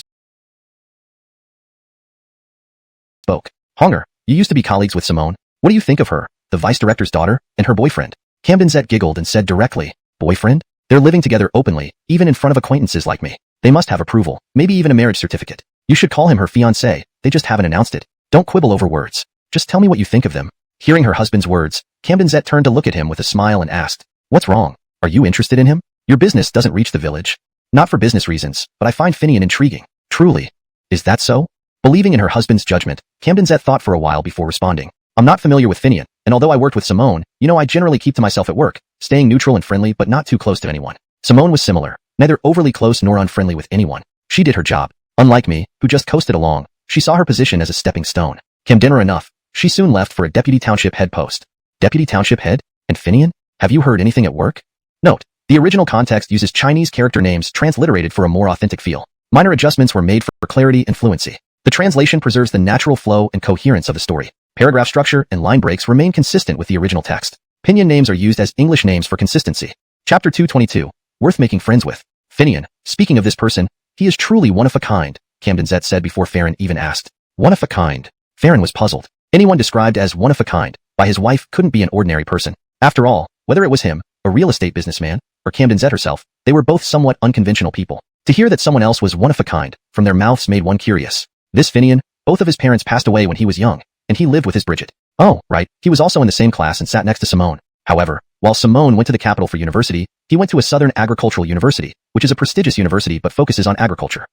spoke. Hunger, you used to be colleagues with Simone. What do you think of her, the vice director's daughter, and her boyfriend? Camdenzet giggled and said directly, Boyfriend? They're living together openly, even in front of acquaintances like me. They must have approval, maybe even a marriage certificate. You should call him her fiancé, they just haven't announced it. Don't quibble over words. Just tell me what you think of them. Hearing her husband's words, Camden Zet turned to look at him with a smile and asked, "What's wrong? Are you interested in him? Your business doesn't reach the village." "Not for business reasons, but I find Finian intriguing." "Truly? Is that so?" Believing in her husband's judgment, Camden Zet thought for a while before responding. "I'm not familiar with Finian, and although I worked with Simone, I generally keep to myself at work, staying neutral and friendly but not too close to anyone." Simone was similar, neither overly close nor unfriendly with anyone. She did her job. Unlike me, who just coasted along, she saw her position as a stepping stone. Camdenra enough, she soon left for a deputy township head post. Deputy township head? And Finian? Have you heard anything at work? Note, the original context uses Chinese character names transliterated for a more authentic feel. Minor adjustments were made for clarity and fluency. The translation preserves the natural flow and coherence of the story. Paragraph structure and line breaks remain consistent with the original text. Pinyin names are used as English names for consistency. Chapter 222. Worth making friends with. Finian. Speaking of this person, he is truly one of a kind, Camden Zet said before Farron even asked. One of a kind. Farron was puzzled. Anyone described as one of a kind by his wife couldn't be an ordinary person. After all, whether it was him, a real estate businessman, or Camden Zet herself, they were both somewhat unconventional people. To hear that someone else was one of a kind from their mouths made one curious. This Finian, both of his parents passed away when he was young, and he lived with his Bridget. Oh, right, he was also in the same class and sat next to Simone. However, while Simone went to the capital for university, he went to a Southern Agricultural University, which is a prestigious university but focuses on agriculture.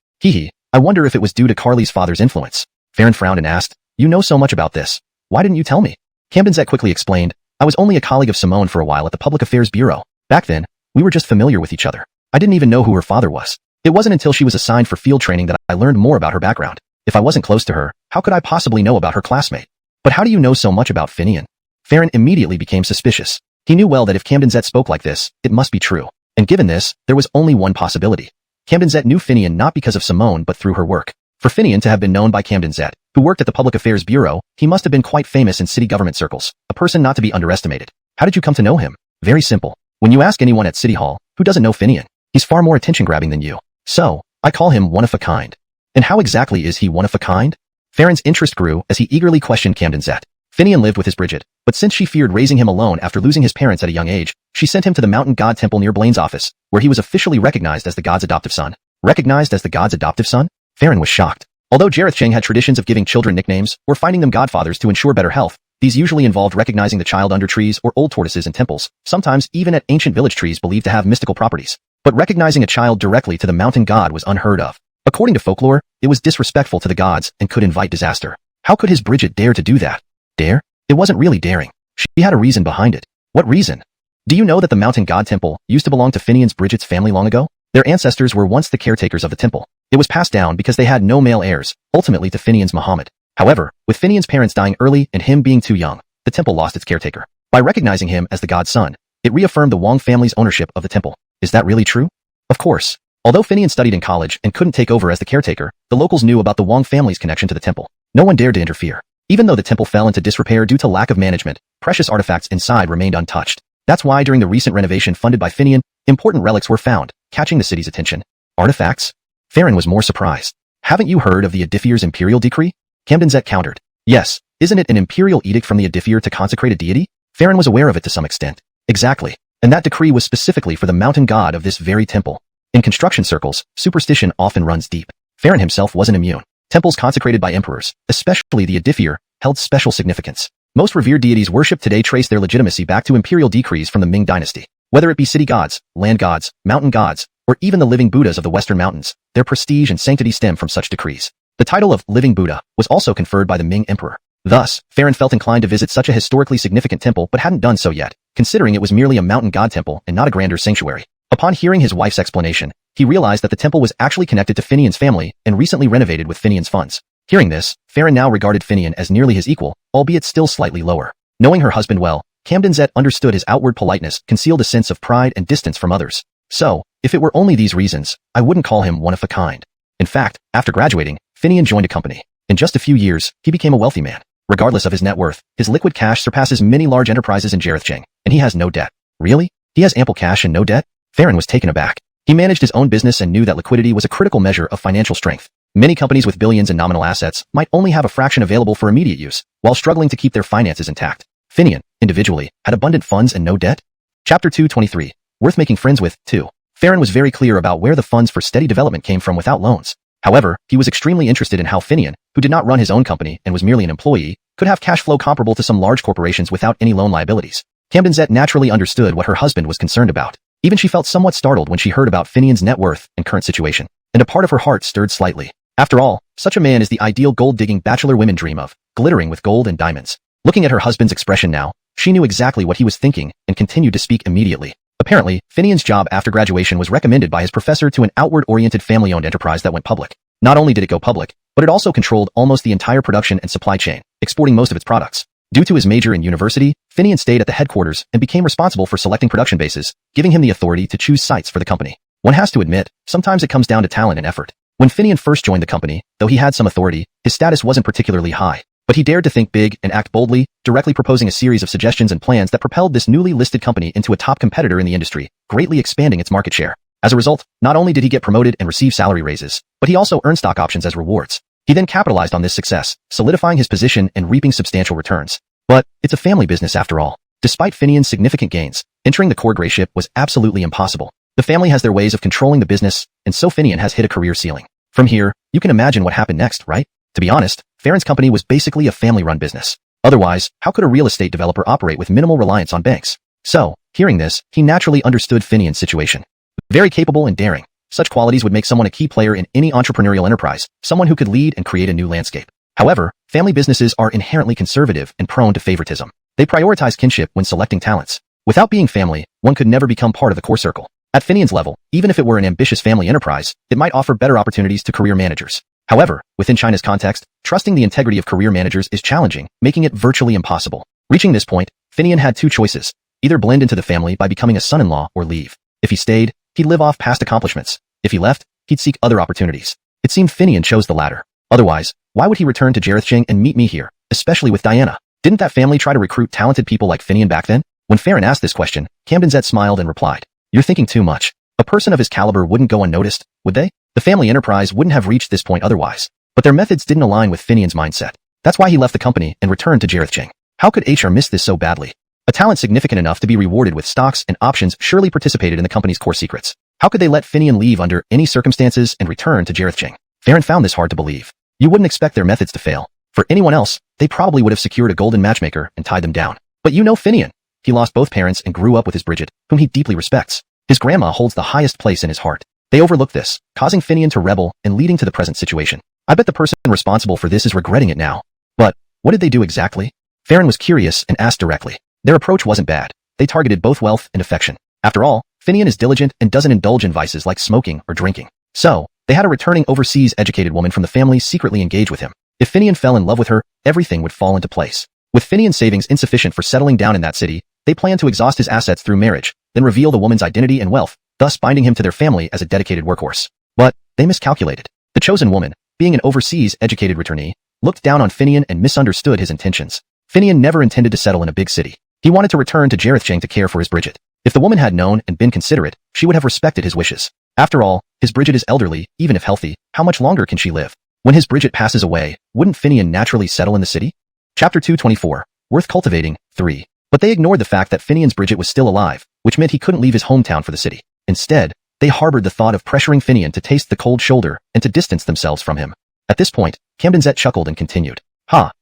I wonder if it was due to Carly's father's influence. Farron frowned and asked, "You know so much about this. Why didn't you tell me?" Camden Zet quickly explained, "I was only a colleague of Simone for a while at the Public Affairs Bureau. Back then, we were just familiar with each other. I didn't even know who her father was. It wasn't until she was assigned for field training that I learned more about her background. If I wasn't close to her, how could I possibly know about her classmate?" "But how do you know so much about Finian?" Farron immediately became suspicious. He knew well that if Camden Zet spoke like this, it must be true. And given this, there was only one possibility. Camden Zet knew Finian not because of Simone but through her work. For Finian to have been known by Camden Zet, who worked at the Public Affairs Bureau, he must have been quite famous in city government circles, a person not to be underestimated. How did you come to know him? Very simple. When you ask anyone at City Hall, who doesn't know Finian, he's far more attention-grabbing than you. So, I call him one of a kind. And how exactly is he one of a kind? Farron's interest grew as he eagerly questioned Camden Zet. Finian lived with his Bridget, but since she feared raising him alone after losing his parents at a young age, she sent him to the mountain god temple near Blaine's office, where he was officially recognized as the god's adoptive son. Recognized as the god's adoptive son? Farron was shocked. Although Jareth Cheng had traditions of giving children nicknames or finding them godfathers to ensure better health, these usually involved recognizing the child under trees or old tortoises in temples, sometimes even at ancient village trees believed to have mystical properties. But recognizing a child directly to the mountain god was unheard of. According to folklore, it was disrespectful to the gods and could invite disaster. How could his Bridget dare to do that? Dare? It wasn't really daring. She had a reason behind it. What reason? Do you know that the mountain god temple used to belong to Finian's Bridget's family long ago? Their ancestors were once the caretakers of the temple. It was passed down because they had no male heirs, ultimately to Finian's Muhammad. However, with Finian's parents dying early and him being too young, the temple lost its caretaker. By recognizing him as the god's son, it reaffirmed the Wang family's ownership of the temple. Is that really true? Of course. Although Finian studied in college and couldn't take over as the caretaker, the locals knew about the Wang family's connection to the temple. No one dared to interfere. Even though the temple fell into disrepair due to lack of management, precious artifacts inside remained untouched. That's why during the recent renovation funded by Finian, important relics were found, catching the city's attention. Artifacts? Farron was more surprised. Haven't you heard of the Edifier's imperial decree? Camden Zet countered. Yes, isn't it an imperial edict from the Edifier to consecrate a deity? Farron was aware of it to some extent. Exactly. And that decree was specifically for the mountain god of this very temple. In construction circles, superstition often runs deep. Farron himself wasn't immune. Temples consecrated by emperors, especially the Edifier, held special significance. Most revered deities worshipped today trace their legitimacy back to imperial decrees from the Ming dynasty. Whether it be city gods, land gods, mountain gods, or even the living Buddhas of the Western mountains, their prestige and sanctity stem from such decrees. The title of living Buddha was also conferred by the Ming emperor. Thus, Farron felt inclined to visit such a historically significant temple but hadn't done so yet, considering it was merely a mountain god temple and not a grander sanctuary. Upon hearing his wife's explanation, he realized that the temple was actually connected to Finian's family and recently renovated with Finian's funds. Hearing this, Farron now regarded Finian as nearly his equal, albeit still slightly lower. Knowing her husband well, Camden Zet understood his outward politeness concealed a sense of pride and distance from others. So, if it were only these reasons, I wouldn't call him one of a kind. In fact, after graduating, Finian joined a company. In just a few years, he became a wealthy man. Regardless of his net worth, his liquid cash surpasses many large enterprises in Jareth Cheng, and he has no debt. Really? He has ample cash and no debt? Farron was taken aback. He managed his own business and knew that liquidity was a critical measure of financial strength. Many companies with billions in nominal assets might only have a fraction available for immediate use, while struggling to keep their finances intact. Finian, individually, had abundant funds and no debt? Chapter 223. worth making friends with, too. Farron was very clear about where the funds for steady development came from without loans. However, he was extremely interested in how Finian, who did not run his own company and was merely an employee, could have cash flow comparable to some large corporations without any loan liabilities. Camden Zet naturally understood what her husband was concerned about. Even she felt somewhat startled when she heard about Finian's net worth and current situation, and a part of her heart stirred slightly. After all, such a man is the ideal gold-digging bachelor women dream of, glittering with gold and diamonds. Looking at her husband's expression now, she knew exactly what he was thinking and continued to speak immediately. Apparently, Finian's job after graduation was recommended by his professor to an outward-oriented family-owned enterprise that went public. Not only did it go public, but it also controlled almost the entire production and supply chain, exporting most of its products. Due to his major in university, Finian stayed at the headquarters and became responsible for selecting production bases, giving him the authority to choose sites for the company. One has to admit, sometimes it comes down to talent and effort. When Finian first joined the company, though he had some authority, his status wasn't particularly high. But he dared to think big and act boldly, directly proposing a series of suggestions and plans that propelled this newly listed company into a top competitor in the industry, greatly expanding its market share. As a result, not only did he get promoted and receive salary raises, but he also earned stock options as rewards. He then capitalized on this success, solidifying his position and reaping substantial returns. But it's a family business after all. Despite Finian's significant gains, entering the core gray ship was absolutely impossible. The family has their ways of controlling the business, and so Finian has hit a career ceiling. From here, you can imagine what happened next, right? To be honest, Farron's company was basically a family-run business. Otherwise, how could a real estate developer operate with minimal reliance on banks? So, hearing this, he naturally understood Finian's situation. Very capable and daring. Such qualities would make someone a key player in any entrepreneurial enterprise, someone who could lead and create a new landscape. However, family businesses are inherently conservative and prone to favoritism. They prioritize kinship when selecting talents. Without being family, one could never become part of the core circle. At Finian's level, even if it were an ambitious family enterprise, it might offer better opportunities to career managers. However, within China's context, trusting the integrity of career managers is challenging, making it virtually impossible. Reaching this point, Finian had two choices: either blend into the family by becoming a son-in-law or leave. If he stayed, he'd live off past accomplishments. If he left, he'd seek other opportunities. It seemed Finian chose the latter. Otherwise, why would he return to Jarethcheng and meet me here, especially with Diana? Didn't that family try to recruit talented people like Finian back then? When Farron asked this question, Camden Zet smiled and replied, "You're thinking too much. A person of his caliber wouldn't go unnoticed, would they? The family enterprise wouldn't have reached this point otherwise." But their methods didn't align with Finian's mindset. That's why he left the company and returned to Jarethcheng. How could HR miss this so badly? A talent significant enough to be rewarded with stocks and options surely participated in the company's core secrets. How could they let Finian leave under any circumstances and return to Jarethcheng? Farron found this hard to believe. You wouldn't expect their methods to fail. For anyone else, they probably would have secured a golden matchmaker and tied them down. But you know Finian. He lost both parents and grew up with his Bridget, whom he deeply respects. His grandma holds the highest place in his heart. They overlooked this, causing Finian to rebel and leading to the present situation. I bet the person responsible for this is regretting it now. But what did they do exactly? Farron was curious and asked directly. Their approach wasn't bad. They targeted both wealth and affection. After all, Finian is diligent and doesn't indulge in vices like smoking or drinking. So, they had a returning overseas educated woman from the family secretly engage with him. If Finian fell in love with her, everything would fall into place. With Finian's savings insufficient for settling down in that city, they planned to exhaust his assets through marriage, then reveal the woman's identity and wealth, thus binding him to their family as a dedicated workhorse. But they miscalculated. The chosen woman, being an overseas educated returnee, looked down on Finian and misunderstood his intentions. Finian never intended to settle in a big city. He wanted to return to Jarethcheng to care for his Bridget. If the woman had known and been considerate, she would have respected his wishes. After all, his Bridget is elderly, even if healthy. How much longer can she live? When his Bridget passes away, wouldn't Finian naturally settle in the city? Chapter 224. Worth Cultivating, 3. But they ignored the fact that Finian's Bridget was still alive, which meant he couldn't leave his hometown for the city. Instead, they harbored the thought of pressuring Finian to taste the cold shoulder and to distance themselves from him. At this point, Camden Zet chuckled and continued.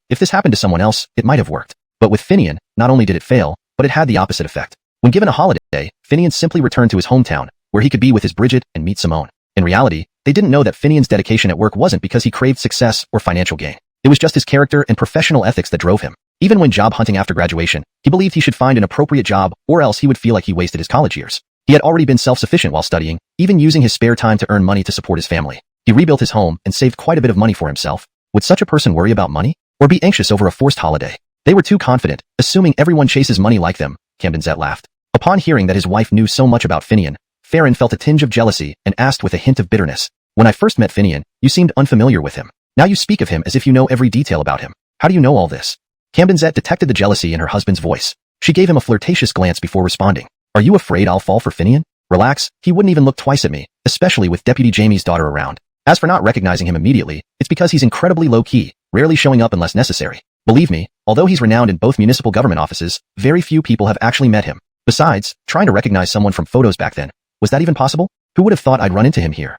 If this happened to someone else, it might have worked. But with Finian, not only did it fail, but it had the opposite effect. When given a holiday, Finian simply returned to his hometown, where he could be with his Bridget and meet Simone. In reality, they didn't know that Finian's dedication at work wasn't because he craved success or financial gain. It was just his character and professional ethics that drove him. Even when job hunting after graduation, he believed he should find an appropriate job or else he would feel like he wasted his college years. He had already been self-sufficient while studying, even using his spare time to earn money to support his family. He rebuilt his home and saved quite a bit of money for himself. Would such a person worry about money? Or be anxious over a forced holiday? They were too confident, assuming everyone chases money like them. Camden Zet laughed. Upon hearing that his wife knew so much about Finian, Farron felt a tinge of jealousy and asked with a hint of bitterness. When I first met Finian, you seemed unfamiliar with him. Now you speak of him as if you know every detail about him. How do you know all this? Camden Zet detected the jealousy in her husband's voice. She gave him a flirtatious glance before responding. Are you afraid I'll fall for Finian? Relax, he wouldn't even look twice at me, especially with Deputy Jamie's daughter around. As for not recognizing him immediately, it's because he's incredibly low-key, rarely showing up unless necessary. Believe me, although he's renowned in both municipal government offices, very few people have actually met him. Besides, trying to recognize someone from photos back then, was that even possible? Who would have thought I'd run into him here?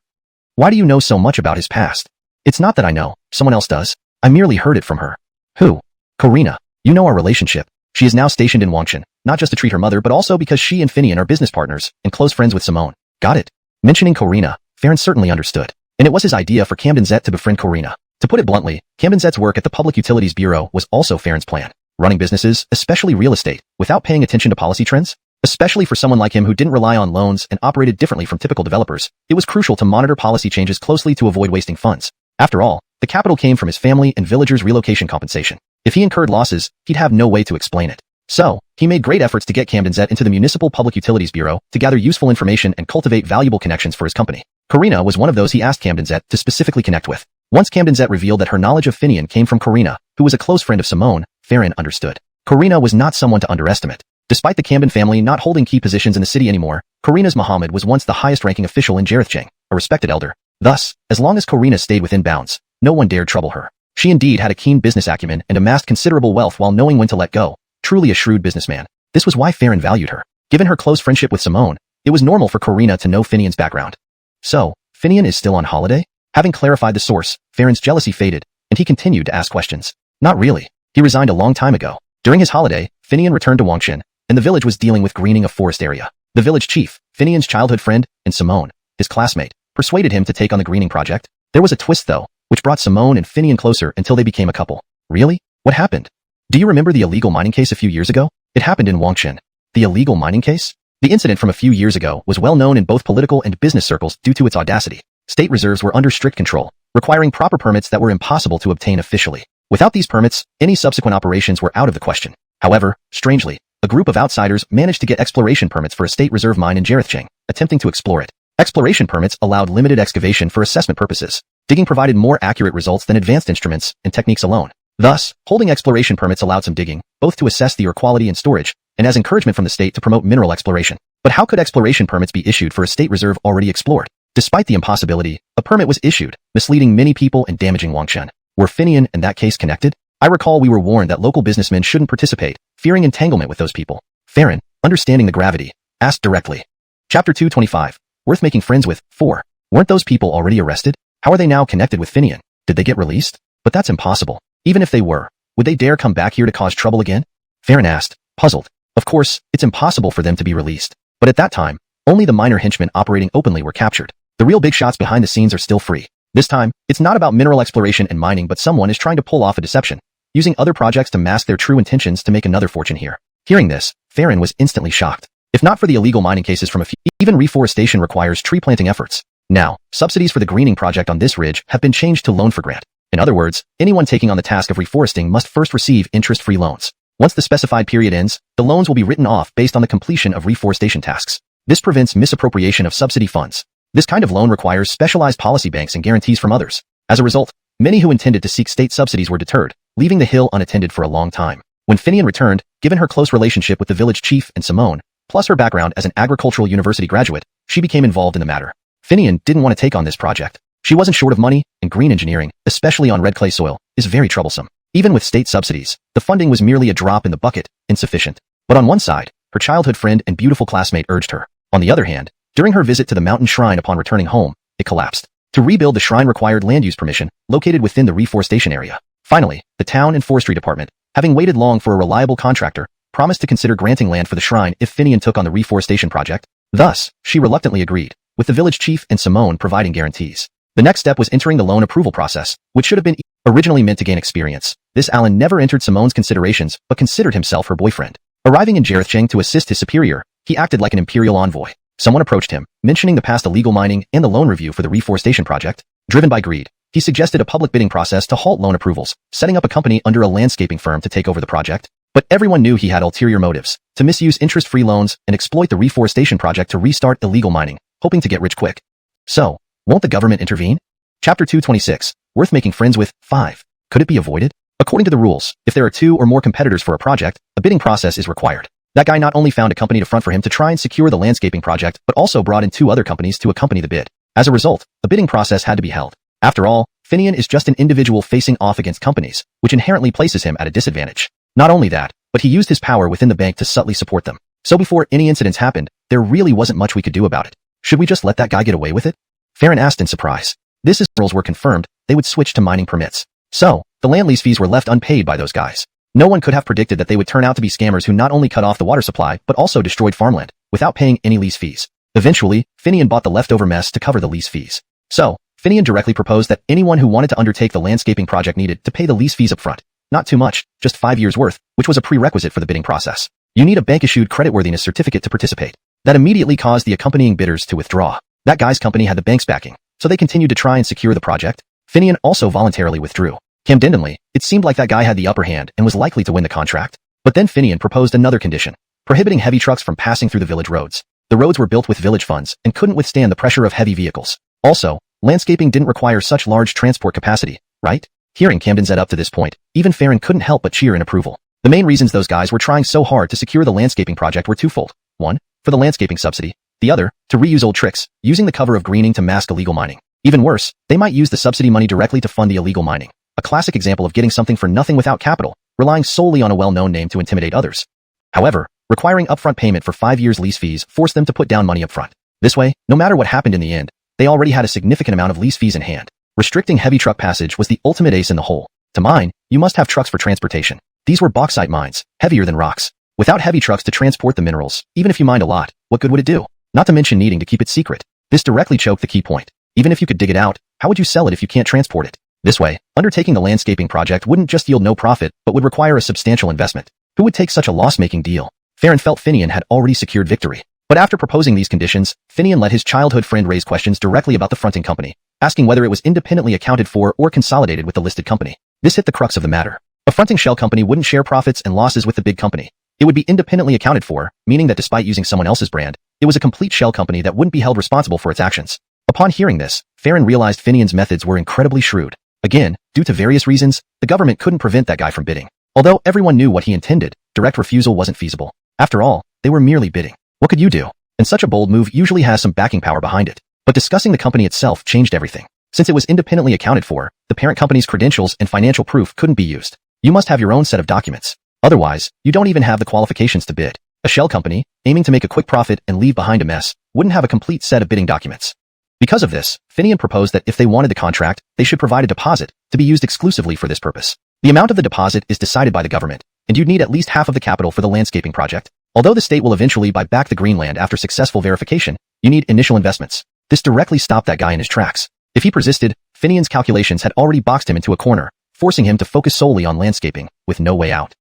Why do you know so much about his past? It's not that I know, someone else does. I merely heard it from her. Who? Karina. You know our relationship. She is now stationed in Wangshan, not just to treat her mother but also because she and Finian are business partners and close friends with Simone. Got it. Mentioning Karina, Farron certainly understood. And it was his idea for Camden Zet to befriend Karina. To put it bluntly, Camden Zet's work at the Public Utilities Bureau was also Farron's plan. Running businesses, especially real estate, without paying attention to policy trends? Especially for someone like him who didn't rely on loans and operated differently from typical developers, it was crucial to monitor policy changes closely to avoid wasting funds. After all, the capital came from his family and villagers' relocation compensation. If he incurred losses, he'd have no way to explain it. So, he made great efforts to get Camden Zet into the Municipal Public Utilities Bureau to gather useful information and cultivate valuable connections for his company. Karina was one of those he asked Camden Zet to specifically connect with. Once Camden Zet revealed that her knowledge of Finian came from Karina, who was a close friend of Simone, Farron understood. Karina was not someone to underestimate. Despite the Camden family not holding key positions in the city anymore, Karina's Muhammad was once the highest-ranking official in Jarethchang, a respected elder. Thus, as long as Karina stayed within bounds, no one dared trouble her. She indeed had a keen business acumen and amassed considerable wealth while knowing when to let go. Truly a shrewd businessman. This was why Farron valued her. Given her close friendship with Simone, it was normal for Karina to know Finian's background. So, Finian is still on holiday? Having clarified the source, Farron's jealousy faded, and he continued to ask questions. Not really. He resigned a long time ago. During his holiday, Finian returned to Wangshan, and the village was dealing with greening a forest area. The village chief, Finian's childhood friend, and Simone, his classmate, persuaded him to take on the greening project. There was a twist though, which brought Simone and Finian closer until they became a couple. Really? What happened? Do you remember the illegal mining case a few years ago? It happened in Wangshan. The illegal mining case? The incident from a few years ago was well known in both political and business circles due to its audacity. State reserves were under strict control, requiring proper permits that were impossible to obtain officially. Without these permits, any subsequent operations were out of the question. However, strangely, a group of outsiders managed to get exploration permits for a state reserve mine in Jarethchang, attempting to explore it. Exploration permits allowed limited excavation for assessment purposes. Digging provided more accurate results than advanced instruments and techniques alone. Thus, holding exploration permits allowed some digging, both to assess the ore quality and storage, and as encouragement from the state to promote mineral exploration. But how could exploration permits be issued for a state reserve already explored? Despite the impossibility, a permit was issued, misleading many people and damaging Wangshan. Were Finian and that case connected? I recall we were warned that local businessmen shouldn't participate, fearing entanglement with those people. Farron, understanding the gravity, asked directly. Chapter 225. Worth making friends with. 4. Weren't those people already arrested? How are they now connected with Finian? Did they get released? But that's impossible. Even if they were, would they dare come back here to cause trouble again? Farron asked, puzzled. Of course, it's impossible for them to be released. But at that time, only the minor henchmen operating openly were captured. The real big shots behind the scenes are still free. This time, it's not about mineral exploration and mining but someone is trying to pull off a deception, using other projects to mask their true intentions to make another fortune here. Hearing this, Farron was instantly shocked. If not for the illegal mining cases from a few, even reforestation requires tree planting efforts. Now, subsidies for the greening project on this ridge have been changed to loan for grant. In other words, anyone taking on the task of reforesting must first receive interest-free loans. Once the specified period ends, the loans will be written off based on the completion of reforestation tasks. This prevents misappropriation of subsidy funds. This kind of loan requires specialized policy banks and guarantees from others. As a result, many who intended to seek state subsidies were deterred, leaving the hill unattended for a long time. When Finian returned, given her close relationship with the village chief and Simone, plus her background as an agricultural university graduate, she became involved in the matter. Finian didn't want to take on this project. She wasn't short of money, and green engineering, especially on red clay soil, is very troublesome. Even with state subsidies, the funding was merely a drop in the bucket, insufficient. But on one side, her childhood friend and beautiful classmate urged her. On the other hand, during her visit to the mountain shrine upon returning home, it collapsed. To rebuild the shrine required land use permission, located within the reforestation area. Finally, the town and forestry department, having waited long for a reliable contractor, promised to consider granting land for the shrine if Finian took on the reforestation project. Thus, she reluctantly agreed, with the village chief and Simone providing guarantees. The next step was entering the loan approval process, which should have been originally meant to gain experience. This Alan never entered Simone's considerations, but considered himself her boyfriend. Arriving in Jarethchang to assist his superior, he acted like an imperial envoy. Someone approached him, mentioning the past illegal mining and the loan review for the reforestation project. Driven by greed, he suggested a public bidding process to halt loan approvals, setting up a company under a landscaping firm to take over the project. But everyone knew he had ulterior motives, to misuse interest-free loans and exploit the reforestation project to restart illegal mining, hoping to get rich quick. So, won't the government intervene? Chapter 226. Worth making friends with. 5. Could it be avoided? According to the rules, if there are 2 or more competitors for a project, a bidding process is required. That guy not only found a company to front for him to try and secure the landscaping project, but also brought in 2 other companies to accompany the bid. As a result, a bidding process had to be held. After all, Finian is just an individual facing off against companies, which inherently places him at a disadvantage. Not only that, but he used his power within the bank to subtly support them. So before any incidents happened, there really wasn't much we could do about it. Should we just let that guy get away with it? Farron asked in surprise. This as rules were confirmed, they would switch to mining permits. So, the land lease fees were left unpaid by those guys. No one could have predicted that they would turn out to be scammers who not only cut off the water supply but also destroyed farmland, without paying any lease fees. Eventually, Finian bought the leftover mess to cover the lease fees. So, Finian directly proposed that anyone who wanted to undertake the landscaping project needed to pay the lease fees up front. Not too much, just 5 years worth, which was a prerequisite for the bidding process. You need a bank-issued creditworthiness certificate to participate. That immediately caused the accompanying bidders to withdraw. That guy's company had the bank's backing, so they continued to try and secure the project. Finian also voluntarily withdrew. Conveniently, it seemed like that guy had the upper hand and was likely to win the contract. But then Finian proposed another condition, prohibiting heavy trucks from passing through the village roads. The roads were built with village funds and couldn't withstand the pressure of heavy vehicles. Also, landscaping didn't require such large transport capacity, right? Hearing Camden's up to this point, even Farron couldn't help but cheer in approval. The main reasons those guys were trying so hard to secure the landscaping project were twofold. One, for the landscaping subsidy. The other, to reuse old tricks, using the cover of greening to mask illegal mining. Even worse, they might use the subsidy money directly to fund the illegal mining. A classic example of getting something for nothing without capital, relying solely on a well-known name to intimidate others. However, requiring upfront payment for 5 years lease fees forced them to put down money upfront. This way, no matter what happened in the end, they already had a significant amount of lease fees in hand. Restricting heavy truck passage was the ultimate ace in the hole. To mine, you must have trucks for transportation. These were bauxite mines, heavier than rocks. Without heavy trucks to transport the minerals, even if you mined a lot, what good would it do? Not to mention needing to keep it secret. This directly choked the key point. Even if you could dig it out, how would you sell it if you can't transport it? This way, undertaking the landscaping project wouldn't just yield no profit, but would require a substantial investment. Who would take such a loss-making deal? Farron felt Finian had already secured victory. But after proposing these conditions, Finian let his childhood friend raise questions directly about the fronting company, asking whether it was independently accounted for or consolidated with the listed company. This hit the crux of the matter. A fronting shell company wouldn't share profits and losses with the big company. It would be independently accounted for, meaning that despite using someone else's brand, it was a complete shell company that wouldn't be held responsible for its actions. Upon hearing this, Farron realized Finian's methods were incredibly shrewd. Again, due to various reasons, the government couldn't prevent that guy from bidding. Although everyone knew what he intended, direct refusal wasn't feasible. After all, they were merely bidding. What could you do? And such a bold move usually has some backing power behind it. But discussing the company itself changed everything. Since it was independently accounted for, the parent company's credentials and financial proof couldn't be used. You must have your own set of documents. Otherwise, you don't even have the qualifications to bid. A shell company, aiming to make a quick profit and leave behind a mess, wouldn't have a complete set of bidding documents. Because of this, Finian proposed that if they wanted the contract, they should provide a deposit, to be used exclusively for this purpose. The amount of the deposit is decided by the government, and you'd need at least half of the capital for the landscaping project. Although the state will eventually buy back the green land after successful verification, you need initial investments. This directly stopped that guy in his tracks. If he persisted, Finian's calculations had already boxed him into a corner, forcing him to focus solely on landscaping, with no way out.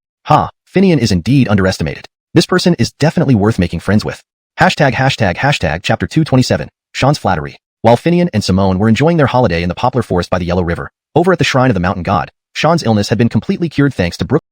Finian is indeed underestimated. This person is definitely worth making friends with. Hashtag chapter 227, Sean's flattery. While Finian and Simone were enjoying their holiday in the poplar forest by the Yellow River, over at the shrine of the mountain god, Sean's illness had been completely cured thanks to Brooke's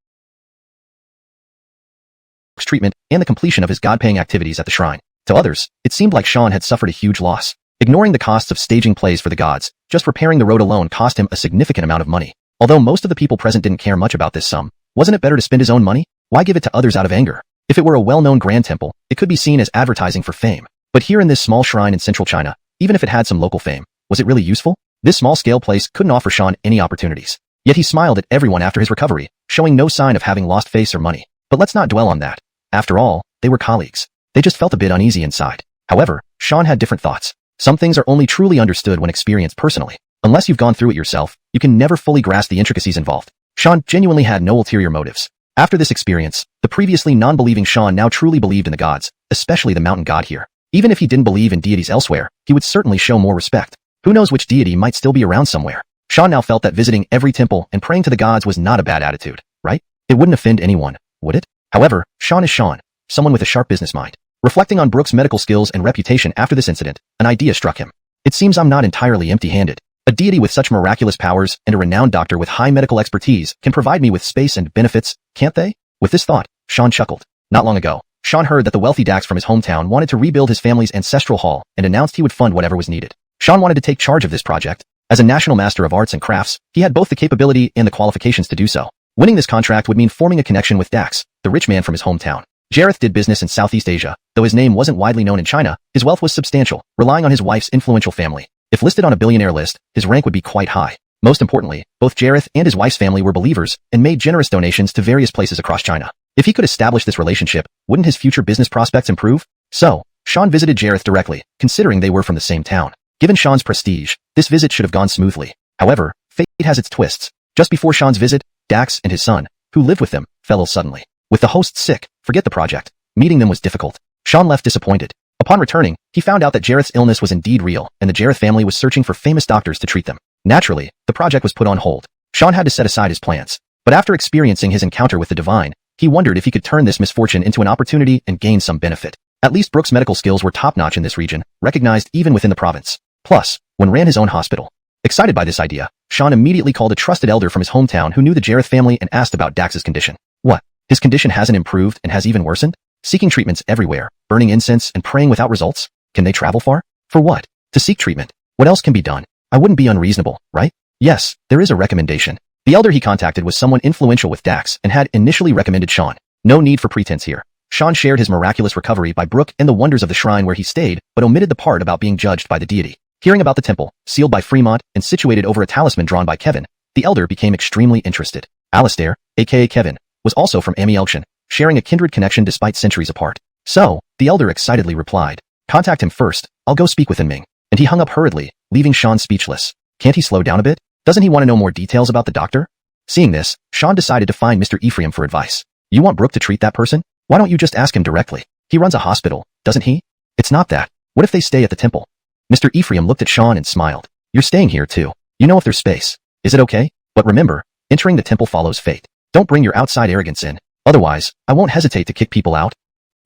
treatment and the completion of his god-paying activities at the shrine. To others, it seemed like Sean had suffered a huge loss. Ignoring the costs of staging plays for the gods, just repairing the road alone cost him a significant amount of money. Although most of the people present didn't care much about this sum, wasn't it better to spend his own money? Why give it to others out of anger? If it were a well-known grand temple, it could be seen as advertising for fame. But here in this small shrine in central China, even if it had some local fame, was it really useful? This small-scale place couldn't offer Sean any opportunities. Yet he smiled at everyone after his recovery, showing no sign of having lost face or money. But let's not dwell on that. After all, they were colleagues. They just felt a bit uneasy inside. However, Sean had different thoughts. Some things are only truly understood when experienced personally. Unless you've gone through it yourself, you can never fully grasp the intricacies involved. Sean genuinely had no ulterior motives. After this experience, the previously non-believing Sean now truly believed in the gods, especially the mountain god here. Even if he didn't believe in deities elsewhere, he would certainly show more respect. Who knows which deity might still be around somewhere. Sean now felt that visiting every temple and praying to the gods was not a bad attitude, right? It wouldn't offend anyone, would it? However, Sean is Sean, someone with a sharp business mind. Reflecting on Brooke's medical skills and reputation after this incident, an idea struck him. It seems I'm not entirely empty-handed. A deity with such miraculous powers and a renowned doctor with high medical expertise can provide me with space and benefits, can't they? With this thought, Sean chuckled. Not long ago, Sean heard that the wealthy Dax from his hometown wanted to rebuild his family's ancestral hall and announced he would fund whatever was needed. Sean wanted to take charge of this project. As a national master of arts and crafts, he had both the capability and the qualifications to do so. Winning this contract would mean forming a connection with Dax, the rich man from his hometown. Jareth did business in Southeast Asia. Though his name wasn't widely known in China, his wealth was substantial, relying on his wife's influential family. If listed on a billionaire list, his rank would be quite high. Most importantly, both Jareth and his wife's family were believers and made generous donations to various places across China. If he could establish this relationship, wouldn't his future business prospects improve? So, Sean visited Jareth directly, considering they were from the same town. Given Sean's prestige, this visit should have gone smoothly. However, fate has its twists. Just before Sean's visit, Dax and his son, who lived with them, fell ill suddenly. With the hosts sick, forget the project. Meeting them was difficult. Sean left disappointed. Upon returning, he found out that Jareth's illness was indeed real, and the Jareth family was searching for famous doctors to treat them. Naturally, the project was put on hold. Sean had to set aside his plans. But after experiencing his encounter with the divine, he wondered if he could turn this misfortune into an opportunity and gain some benefit. At least Brooke's medical skills were top-notch in this region, recognized even within the province. Plus, one ran his own hospital. Excited by this idea, Sean immediately called a trusted elder from his hometown who knew the Jareth family and asked about Dax's condition. What? His condition hasn't improved and has even worsened? Seeking treatments everywhere, burning incense and praying without results? Can they travel far? For what? To seek treatment. What else can be done? I wouldn't be unreasonable, right? Yes, there is a recommendation. The elder he contacted was someone influential with Dax and had initially recommended Sean. No need for pretense here. Sean shared his miraculous recovery by Brooke and the wonders of the shrine where he stayed, but omitted the part about being judged by the deity. Hearing about the temple, sealed by Fremont and situated over a talisman drawn by Kevin, the elder became extremely interested. Alistair, aka Kevin, was also from Amielchen, sharing a kindred connection despite centuries apart. So, the elder excitedly replied, "Contact him first, I'll go speak with him, Ming." And he hung up hurriedly, leaving Sean speechless. Can't he slow down a bit? Doesn't he want to know more details about the doctor? Seeing this, Sean decided to find Mr. Ephraim for advice. You want Brooke to treat that person? Why don't you just ask him directly? He runs a hospital, doesn't he? It's not that. What if they stay at the temple? Mr. Ephraim looked at Sean and smiled. You're staying here too. You know if there's space. Is it okay? But remember, entering the temple follows fate. Don't bring your outside arrogance in. Otherwise, I won't hesitate to kick people out.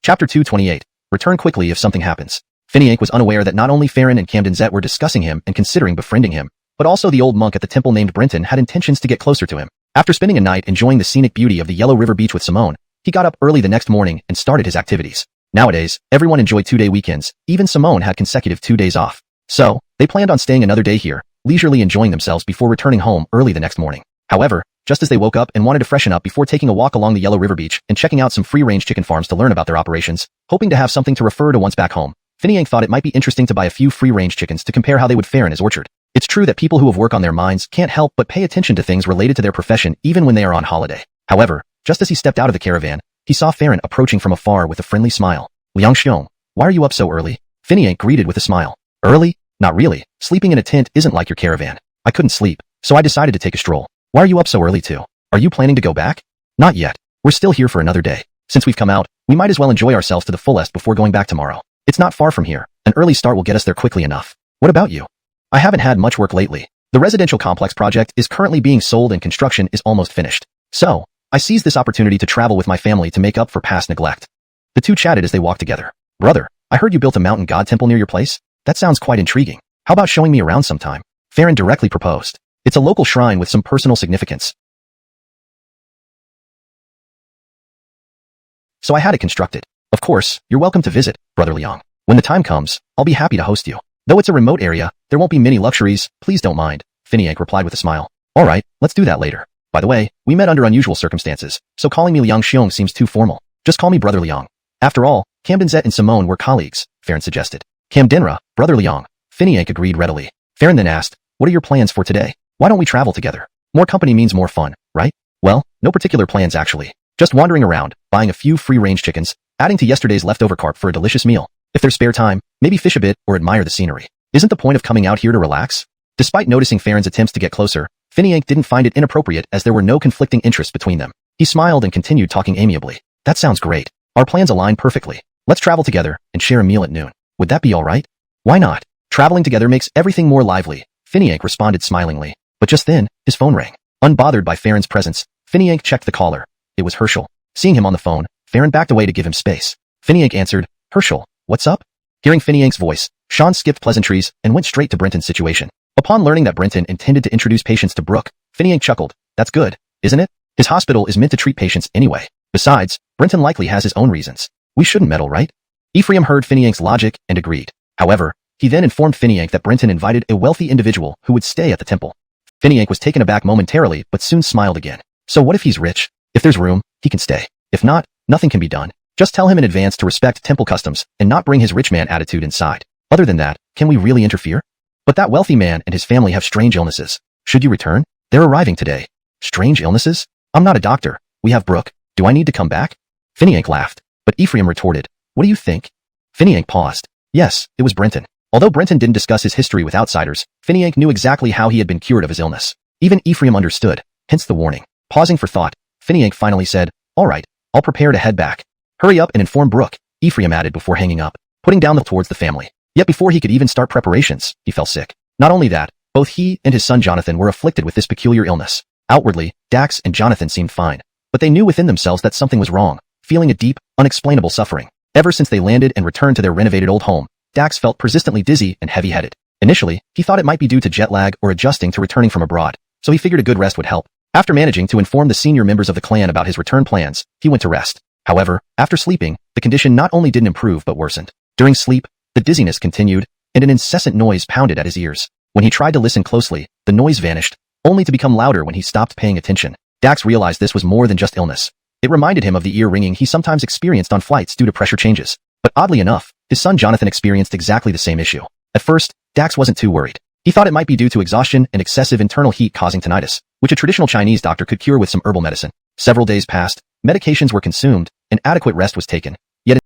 Chapter 228. Return quickly if something happens. Finiank was unaware that not only Farron and Camden Zet were discussing him and considering befriending him, but also the old monk at the temple named Brenton had intentions to get closer to him. After spending a night enjoying the scenic beauty of the Yellow River Beach with Simone, he got up early the next morning and started his activities. Nowadays, everyone enjoyed 2-day weekends, even Simone had consecutive 2 days off. So, they planned on staying another day here, leisurely enjoying themselves before returning home early the next morning. However, just as they woke up and wanted to freshen up before taking a walk along the Yellow River Beach and checking out some free-range chicken farms to learn about their operations, hoping to have something to refer to once back home, Finiank thought it might be interesting to buy a few free-range chickens to compare how they would fare in his orchard. It's true that people who have work on their minds can't help but pay attention to things related to their profession even when they are on holiday. However, just as he stepped out of the caravan, he saw Farron approaching from afar with a friendly smile. Liang Xiong, why are you up so early? Finiank greeted with a smile. Early? Not really. Sleeping in a tent isn't like your caravan. I couldn't sleep, so I decided to take a stroll. Why are you up so early too? Are you planning to go back? Not yet. We're still here for another day. Since we've come out, we might as well enjoy ourselves to the fullest before going back tomorrow. It's not far from here. An early start will get us there quickly enough. What about you? I haven't had much work lately. The residential complex project is currently being sold and construction is almost finished. So, I seized this opportunity to travel with my family to make up for past neglect. The two chatted as they walked together. Brother, I heard you built a mountain god temple near your place? That sounds quite intriguing. How about showing me around sometime? Farron directly proposed. It's a local shrine with some personal significance. So I had it constructed. Of course, you're welcome to visit, Brother Liang. When the time comes, I'll be happy to host you. Though it's a remote area, there won't be many luxuries, please don't mind, Finiank replied with a smile. Alright, let's do that later. By the way, we met under unusual circumstances, so calling me Liang Xiong seems too formal. Just call me Brother Liang. After all, Camden Zet and Simone were colleagues, Farron suggested. Camdenra, Brother Liang. Finiank agreed readily. Farron then asked, what are your plans for today? Why don't we travel together? More company means more fun, right? Well, no particular plans actually. Just wandering around, buying a few free-range chickens, adding to yesterday's leftover carp for a delicious meal. If there's spare time, maybe fish a bit or admire the scenery. Isn't the point of coming out here to relax? Despite noticing Farron's attempts to get closer, Finiank didn't find it inappropriate as there were no conflicting interests between them. He smiled and continued talking amiably. That sounds great. Our plans align perfectly. Let's travel together and share a meal at noon. Would that be alright? Why not? Traveling together makes everything more lively, Finiank responded smilingly. But just then, his phone rang. Unbothered by Farron's presence, Finiank checked the caller. It was Herschel. Seeing him on the phone, Farron backed away to give him space. Finiank answered, Herschel, what's up? Hearing Finiank's voice, Sean skipped pleasantries and went straight to Brenton's situation. Upon learning that Brenton intended to introduce patients to Brooke, Finiank chuckled. That's good, isn't it? His hospital is meant to treat patients anyway. Besides, Brenton likely has his own reasons. We shouldn't meddle, right? Ephraim heard Finiank's logic and agreed. However, he then informed Finiank that Brenton invited a wealthy individual who would stay at the temple. Finiank was taken aback momentarily but soon smiled again. So what if he's rich? If there's room, he can stay. If not, nothing can be done. Just tell him in advance to respect temple customs and not bring his rich man attitude inside. Other than that, can we really interfere? But that wealthy man and his family have strange illnesses. Should you return? They're arriving today. Strange illnesses? I'm not a doctor. We have Brooke. Do I need to come back? Finiank laughed, but Ephraim retorted, what do you think? Finiank paused. Yes, it was Brenton. Although Brenton didn't discuss his history with outsiders, Finiank knew exactly how he had been cured of his illness. Even Ephraim understood, hence the warning. Pausing for thought, Finiank finally said, all right, I'll prepare to head back. Hurry up and inform Brooke, Ephraim added before hanging up, putting down towards the family. Yet before he could even start preparations, he fell sick. Not only that, both he and his son Jonathan were afflicted with this peculiar illness. Outwardly, Dax and Jonathan seemed fine, but they knew within themselves that something was wrong, feeling a deep, unexplainable suffering. Ever since they landed and returned to their renovated old home, Dax felt persistently dizzy and heavy-headed. Initially, he thought it might be due to jet lag or adjusting to returning from abroad, so he figured a good rest would help. After managing to inform the senior members of the clan about his return plans, he went to rest. However, after sleeping, the condition not only didn't improve but worsened. During sleep, the dizziness continued, and an incessant noise pounded at his ears. When he tried to listen closely, the noise vanished, only to become louder when he stopped paying attention. Dax realized this was more than just illness. It reminded him of the ear ringing he sometimes experienced on flights due to pressure changes. But oddly enough, his son Jonathan experienced exactly the same issue. At first, Dax wasn't too worried. He thought it might be due to exhaustion and excessive internal heat causing tinnitus, which a traditional Chinese doctor could cure with some herbal medicine. Several days passed, medications were consumed, and adequate rest was taken. Yet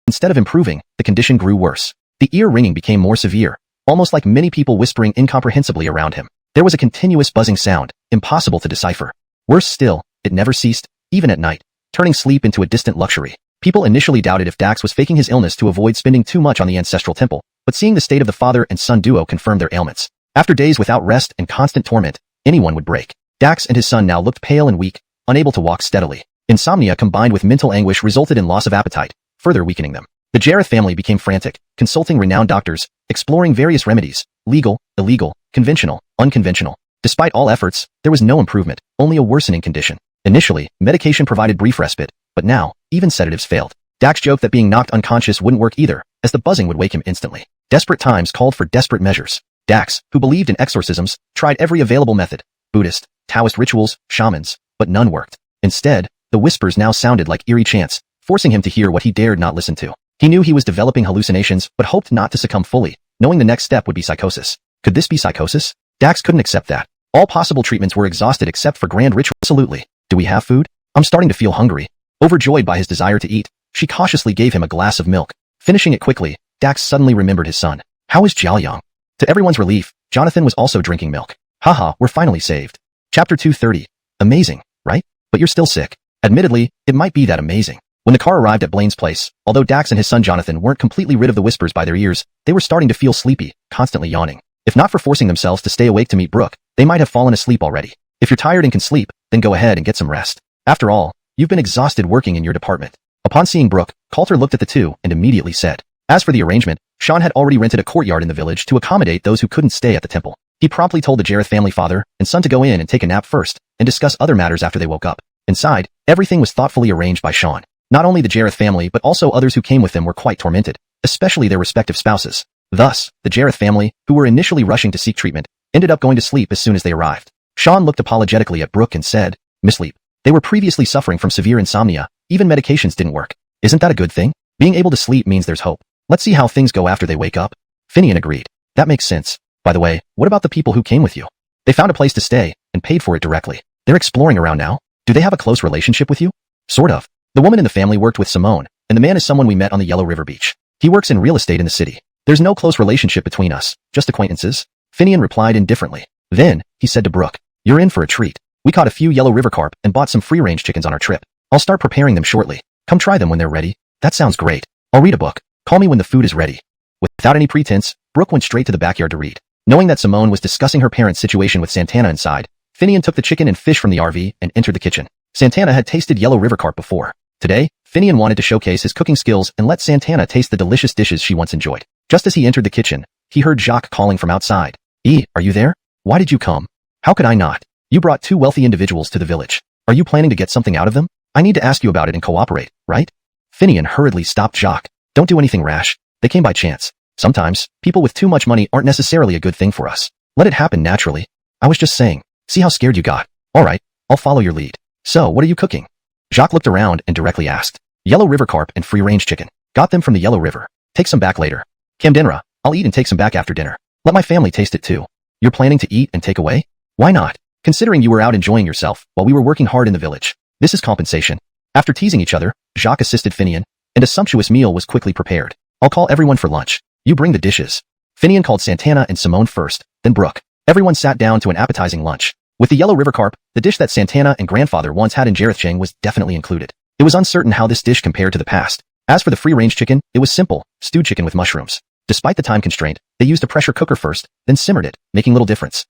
instead of improving, the condition grew worse. The ear ringing became more severe, almost like many people whispering incomprehensibly around him. There was a continuous buzzing sound, impossible to decipher. Worse still, it never ceased, even at night, turning sleep into a distant luxury. People initially doubted if Dax was faking his illness to avoid spending too much on the ancestral temple, but seeing the state of the father and son duo confirmed their ailments. After days without rest and constant torment, anyone would break. Dax and his son now looked pale and weak, unable to walk steadily. Insomnia combined with mental anguish resulted in loss of appetite, further weakening them. The Jareth family became frantic, consulting renowned doctors, exploring various remedies, legal, illegal, conventional, unconventional. Despite all efforts, there was no improvement, only a worsening condition. Initially, medication provided brief respite, but now, even sedatives failed. Dax joked that being knocked unconscious wouldn't work either, as the buzzing would wake him instantly. Desperate times called for desperate measures. Dax, who believed in exorcisms, tried every available method, Buddhist, Taoist rituals, shamans, but none worked. Instead, the whispers now sounded like eerie chants, forcing him to hear what he dared not listen to. He knew he was developing hallucinations, but hoped not to succumb fully, knowing the next step would be psychosis. Could this be psychosis? Dax couldn't accept that. All possible treatments were exhausted except for grand ritual. Absolutely. Do we have food? I'm starting to feel hungry. Overjoyed by his desire to eat, she cautiously gave him a glass of milk. Finishing it quickly, Dax suddenly remembered his son. How is Jiaoyang? To everyone's relief, Jonathan was also drinking milk. Haha, we're finally saved. Chapter 230. Amazing, right? But you're still sick. Admittedly, it might be that amazing. When the car arrived at Blaine's place, although Dax and his son Jonathan weren't completely rid of the whispers by their ears, they were starting to feel sleepy, constantly yawning. If not for forcing themselves to stay awake to meet Brooke, they might have fallen asleep already. If you're tired and can sleep, then go ahead and get some rest. After all, you've been exhausted working in your department. Upon seeing Brooke, Coulter looked at the two and immediately said. As for the arrangement, Sean had already rented a courtyard in the village to accommodate those who couldn't stay at the temple. He promptly told the Jareth family father and son to go in and take a nap first, and discuss other matters after they woke up. Inside, everything was thoughtfully arranged by Sean. Not only the Jareth family but also others who came with them were quite tormented, especially their respective spouses. Thus, the Jareth family, who were initially rushing to seek treatment, ended up going to sleep as soon as they arrived. Sean looked apologetically at Brooke and said, Miss Sleep. They were previously suffering from severe insomnia, even medications didn't work. Isn't that a good thing? Being able to sleep means there's hope. Let's see how things go after they wake up. Finian agreed. That makes sense. By the way, what about the people who came with you? They found a place to stay, and paid for it directly. They're exploring around now. Do they have a close relationship with you? Sort of. The woman in the family worked with Simone, and the man is someone we met on the Yellow River Beach. He works in real estate in the city. There's no close relationship between us, just acquaintances. Finian replied indifferently. Then, he said to Brooke, you're in for a treat. We caught a few Yellow River carp and bought some free-range chickens on our trip. I'll start preparing them shortly. Come try them when they're ready. That sounds great. I'll read a book. Call me when the food is ready. Without any pretense, Brooke went straight to the backyard to read. Knowing that Simone was discussing her parents' situation with Santana inside, Finian took the chicken and fish from the RV and entered the kitchen. Santana had tasted Yellow River carp before. Today, Finian wanted to showcase his cooking skills and let Santana taste the delicious dishes she once enjoyed. Just as he entered the kitchen, he heard Jacques calling from outside. Are you there? Why did you come? How could I not? You brought two wealthy individuals to the village. Are you planning to get something out of them? I need to ask you about it and cooperate, right? Finian hurriedly stopped Jacques. Don't do anything rash. They came by chance. Sometimes, people with too much money aren't necessarily a good thing for us. Let it happen naturally. I was just saying. See how scared you got. Alright, I'll follow your lead. So, what are you cooking? Jacques looked around and directly asked. Yellow River carp and free-range chicken. Got them from the Yellow River. Take some back later. Camdenra, I'll eat and take some back after dinner. Let my family taste it too. You're planning to eat and take away? Why not? considering you were out enjoying yourself while we were working hard in the village. This is compensation. After teasing each other, Jacques assisted Finian, and a sumptuous meal was quickly prepared. I'll call everyone for lunch. You bring the dishes. Finian called Santana and Simone first, then Brooke. Everyone sat down to an appetizing lunch. With the yellow river carp, the dish that Santana and grandfather once had in Jarethchang was definitely included. It was uncertain how this dish compared to the past. As for the free-range chicken, it was simple, stewed chicken with mushrooms. Despite the time constraint, they used a pressure cooker first, then simmered it, making little difference.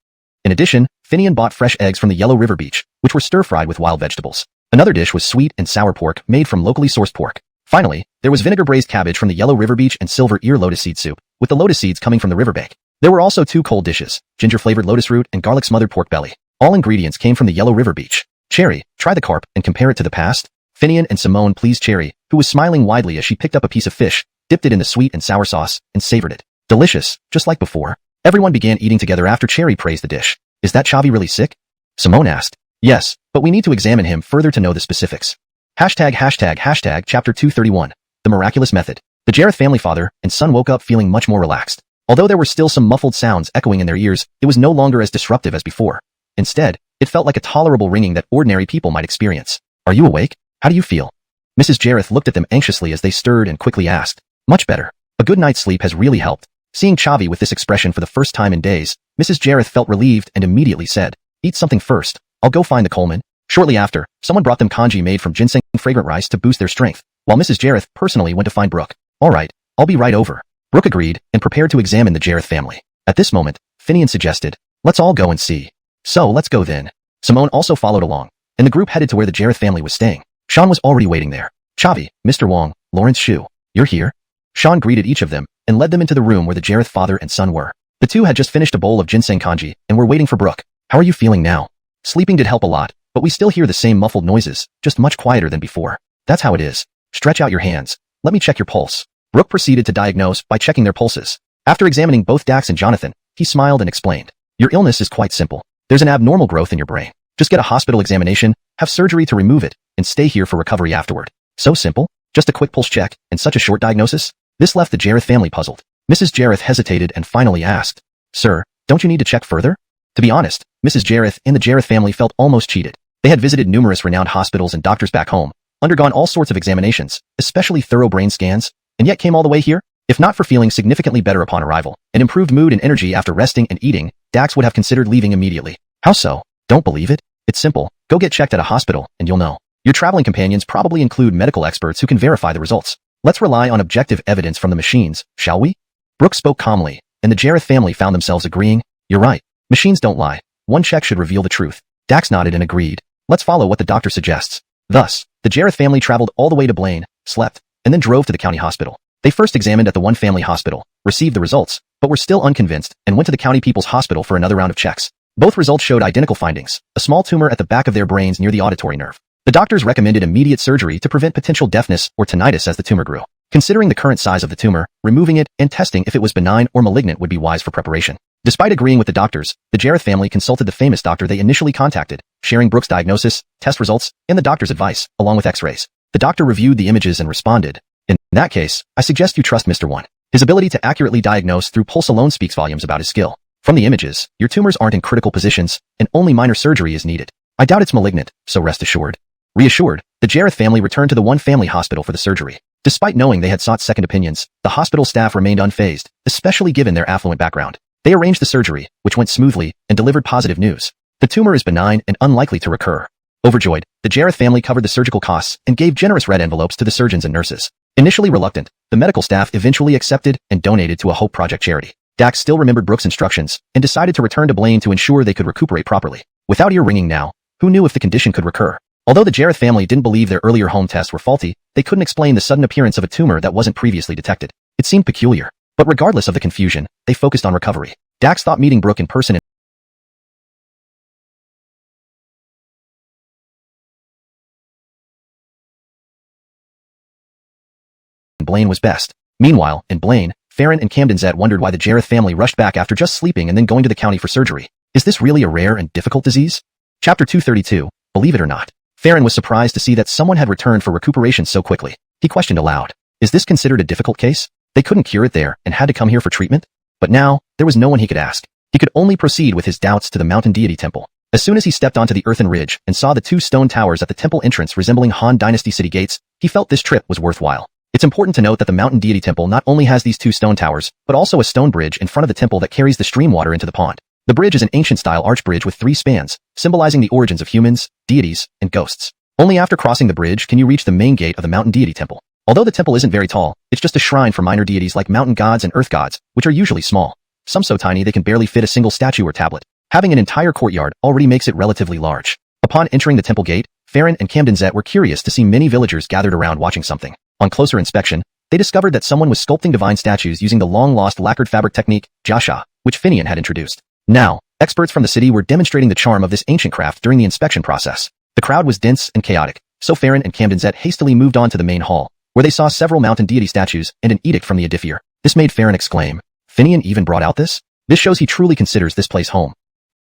In addition, Finian bought fresh eggs from the Yellow River beach, which were stir-fried with wild vegetables. Another dish was sweet and sour pork made from locally sourced pork. Finally, there was vinegar-braised cabbage from the Yellow River beach and silver ear lotus seed soup, with the lotus seeds coming from the riverbank. There were also 2 cold dishes, ginger-flavored lotus root and garlic-smothered pork belly. All ingredients came from the Yellow River beach. Cherry, try the carp and compare it to the past. Finian and Simone pleased Cherry, who was smiling widely as she picked up a piece of fish, dipped it in the sweet and sour sauce, and savored it. Delicious, just like before. Everyone began eating together after Cherry praised the dish. Is that Chavi really sick? Simone asked. Yes, but we need to examine him further to know the specifics. Chapter 231. The Miraculous Method. The Jareth family father and son woke up feeling much more relaxed. Although there were still some muffled sounds echoing in their ears, it was no longer as disruptive as before. Instead, it felt like a tolerable ringing that ordinary people might experience. Are you awake? How do you feel? Mrs. Jareth looked at them anxiously as they stirred and quickly asked. Much better. A good night's sleep has really helped. Seeing Chavi with this expression for the first time in days, Mrs. Jareth felt relieved and immediately said, Eat something first. I'll go find the Coleman. Shortly after, someone brought them congee made from ginseng fragrant rice to boost their strength, while Mrs. Jareth personally went to find Brooke. All right, I'll be right over. Brooke agreed and prepared to examine the Jareth family. At this moment, Finian suggested, Let's all go and see. So let's go then. Simone also followed along, and the group headed to where the Jareth family was staying. Sean was already waiting there. Chavi, Mr. Wong, Lawrence Shu, you're here? Sean greeted each of them and led them into the room where the Jareth father and son were. The two had just finished a bowl of ginseng congee and were waiting for Brooke. How are you feeling now? Sleeping did help a lot, but we still hear the same muffled noises, just much quieter than before. That's how it is. Stretch out your hands. Let me check your pulse. Brooke proceeded to diagnose by checking their pulses. After examining both Dax and Jonathan, he smiled and explained. Your illness is quite simple. There's an abnormal growth in your brain. Just get a hospital examination, have surgery to remove it, and stay here for recovery afterward. So simple? Just a quick pulse check, and such a short diagnosis? This left the Jareth family puzzled. Mrs. Jareth hesitated and finally asked, Sir, don't you need to check further? To be honest, Mrs. Jareth and the Jareth family felt almost cheated. They had visited numerous renowned hospitals and doctors back home, undergone all sorts of examinations, especially thorough brain scans, and yet came all the way here? If not for feeling significantly better upon arrival, and improved mood and energy after resting and eating, Dax would have considered leaving immediately. How so? Don't believe it? It's simple. Go get checked at a hospital, and you'll know. Your traveling companions probably include medical experts who can verify the results. Let's rely on objective evidence from the machines, shall we? Brooke spoke calmly, and the Jareth family found themselves agreeing. You're right. Machines don't lie. One check should reveal the truth. Dax nodded and agreed. Let's follow what the doctor suggests. Thus, the Jareth family traveled all the way to Blaine, slept, and then drove to the county hospital. They first examined at the one family hospital, received the results, but were still unconvinced and went to the county people's hospital for another round of checks. Both results showed identical findings, a small tumor at the back of their brains near the auditory nerve. The doctors recommended immediate surgery to prevent potential deafness or tinnitus as the tumor grew. Considering the current size of the tumor, removing it and testing if it was benign or malignant would be wise for preparation. Despite agreeing with the doctors, the Jareth family consulted the famous doctor they initially contacted, sharing Brooke's diagnosis, test results, and the doctor's advice, along with x-rays. The doctor reviewed the images and responded, In that case, I suggest you trust Mr. One. His ability to accurately diagnose through pulse alone speaks volumes about his skill. From the images, your tumors aren't in critical positions, and only minor surgery is needed. I doubt it's malignant, so rest assured. Reassured, the Jareth family returned to the one family hospital for the surgery. Despite knowing they had sought second opinions, the hospital staff remained unfazed, especially given their affluent background. They arranged the surgery, which went smoothly, and delivered positive news. The tumor is benign and unlikely to recur. Overjoyed, the Jareth family covered the surgical costs and gave generous red envelopes to the surgeons and nurses. Initially reluctant, the medical staff eventually accepted and donated to a Hope Project charity. Dax still remembered Brooke's instructions and decided to return to Blaine to ensure they could recuperate properly. Without ear ringing now, who knew if the condition could recur? Although the Jareth family didn't believe their earlier home tests were faulty, they couldn't explain the sudden appearance of a tumor that wasn't previously detected. It seemed peculiar. But regardless of the confusion, they focused on recovery. Dax thought meeting Brooke in person in Blaine was best. Meanwhile, in Blaine, Farron and Camden Zet wondered why the Jareth family rushed back after just sleeping and then going to the county for surgery. Is this really a rare and difficult disease? Chapter 232, Believe it or not. Farron was surprised to see that someone had returned for recuperation so quickly. He questioned aloud. Is this considered a difficult case? They couldn't cure it there and had to come here for treatment? But now, there was no one he could ask. He could only proceed with his doubts to the mountain deity temple. As soon as he stepped onto the earthen ridge and saw the two stone towers at the temple entrance resembling Han Dynasty city gates, he felt this trip was worthwhile. It's important to note that the mountain deity temple not only has these two stone towers, but also a stone bridge in front of the temple that carries the stream water into the pond. The bridge is an ancient-style arch bridge with 3 spans, symbolizing the origins of humans, deities, and ghosts. Only after crossing the bridge can you reach the main gate of the mountain deity temple. Although the temple isn't very tall, it's just a shrine for minor deities like mountain gods and earth gods, which are usually small. Some so tiny they can barely fit a single statue or tablet. Having an entire courtyard already makes it relatively large. Upon entering the temple gate, Farron and Camden Zet were curious to see many villagers gathered around watching something. On closer inspection, they discovered that someone was sculpting divine statues using the long-lost lacquered fabric technique, jasha, which Finian had introduced. Now, experts from the city were demonstrating the charm of this ancient craft during the inspection process. The crowd was dense and chaotic, so Farron and Camden Zet hastily moved on to the main hall, where they saw several mountain deity statues and an edict from the Edifier. This made Farron exclaim, "Finian even brought out this? This shows he truly considers this place home."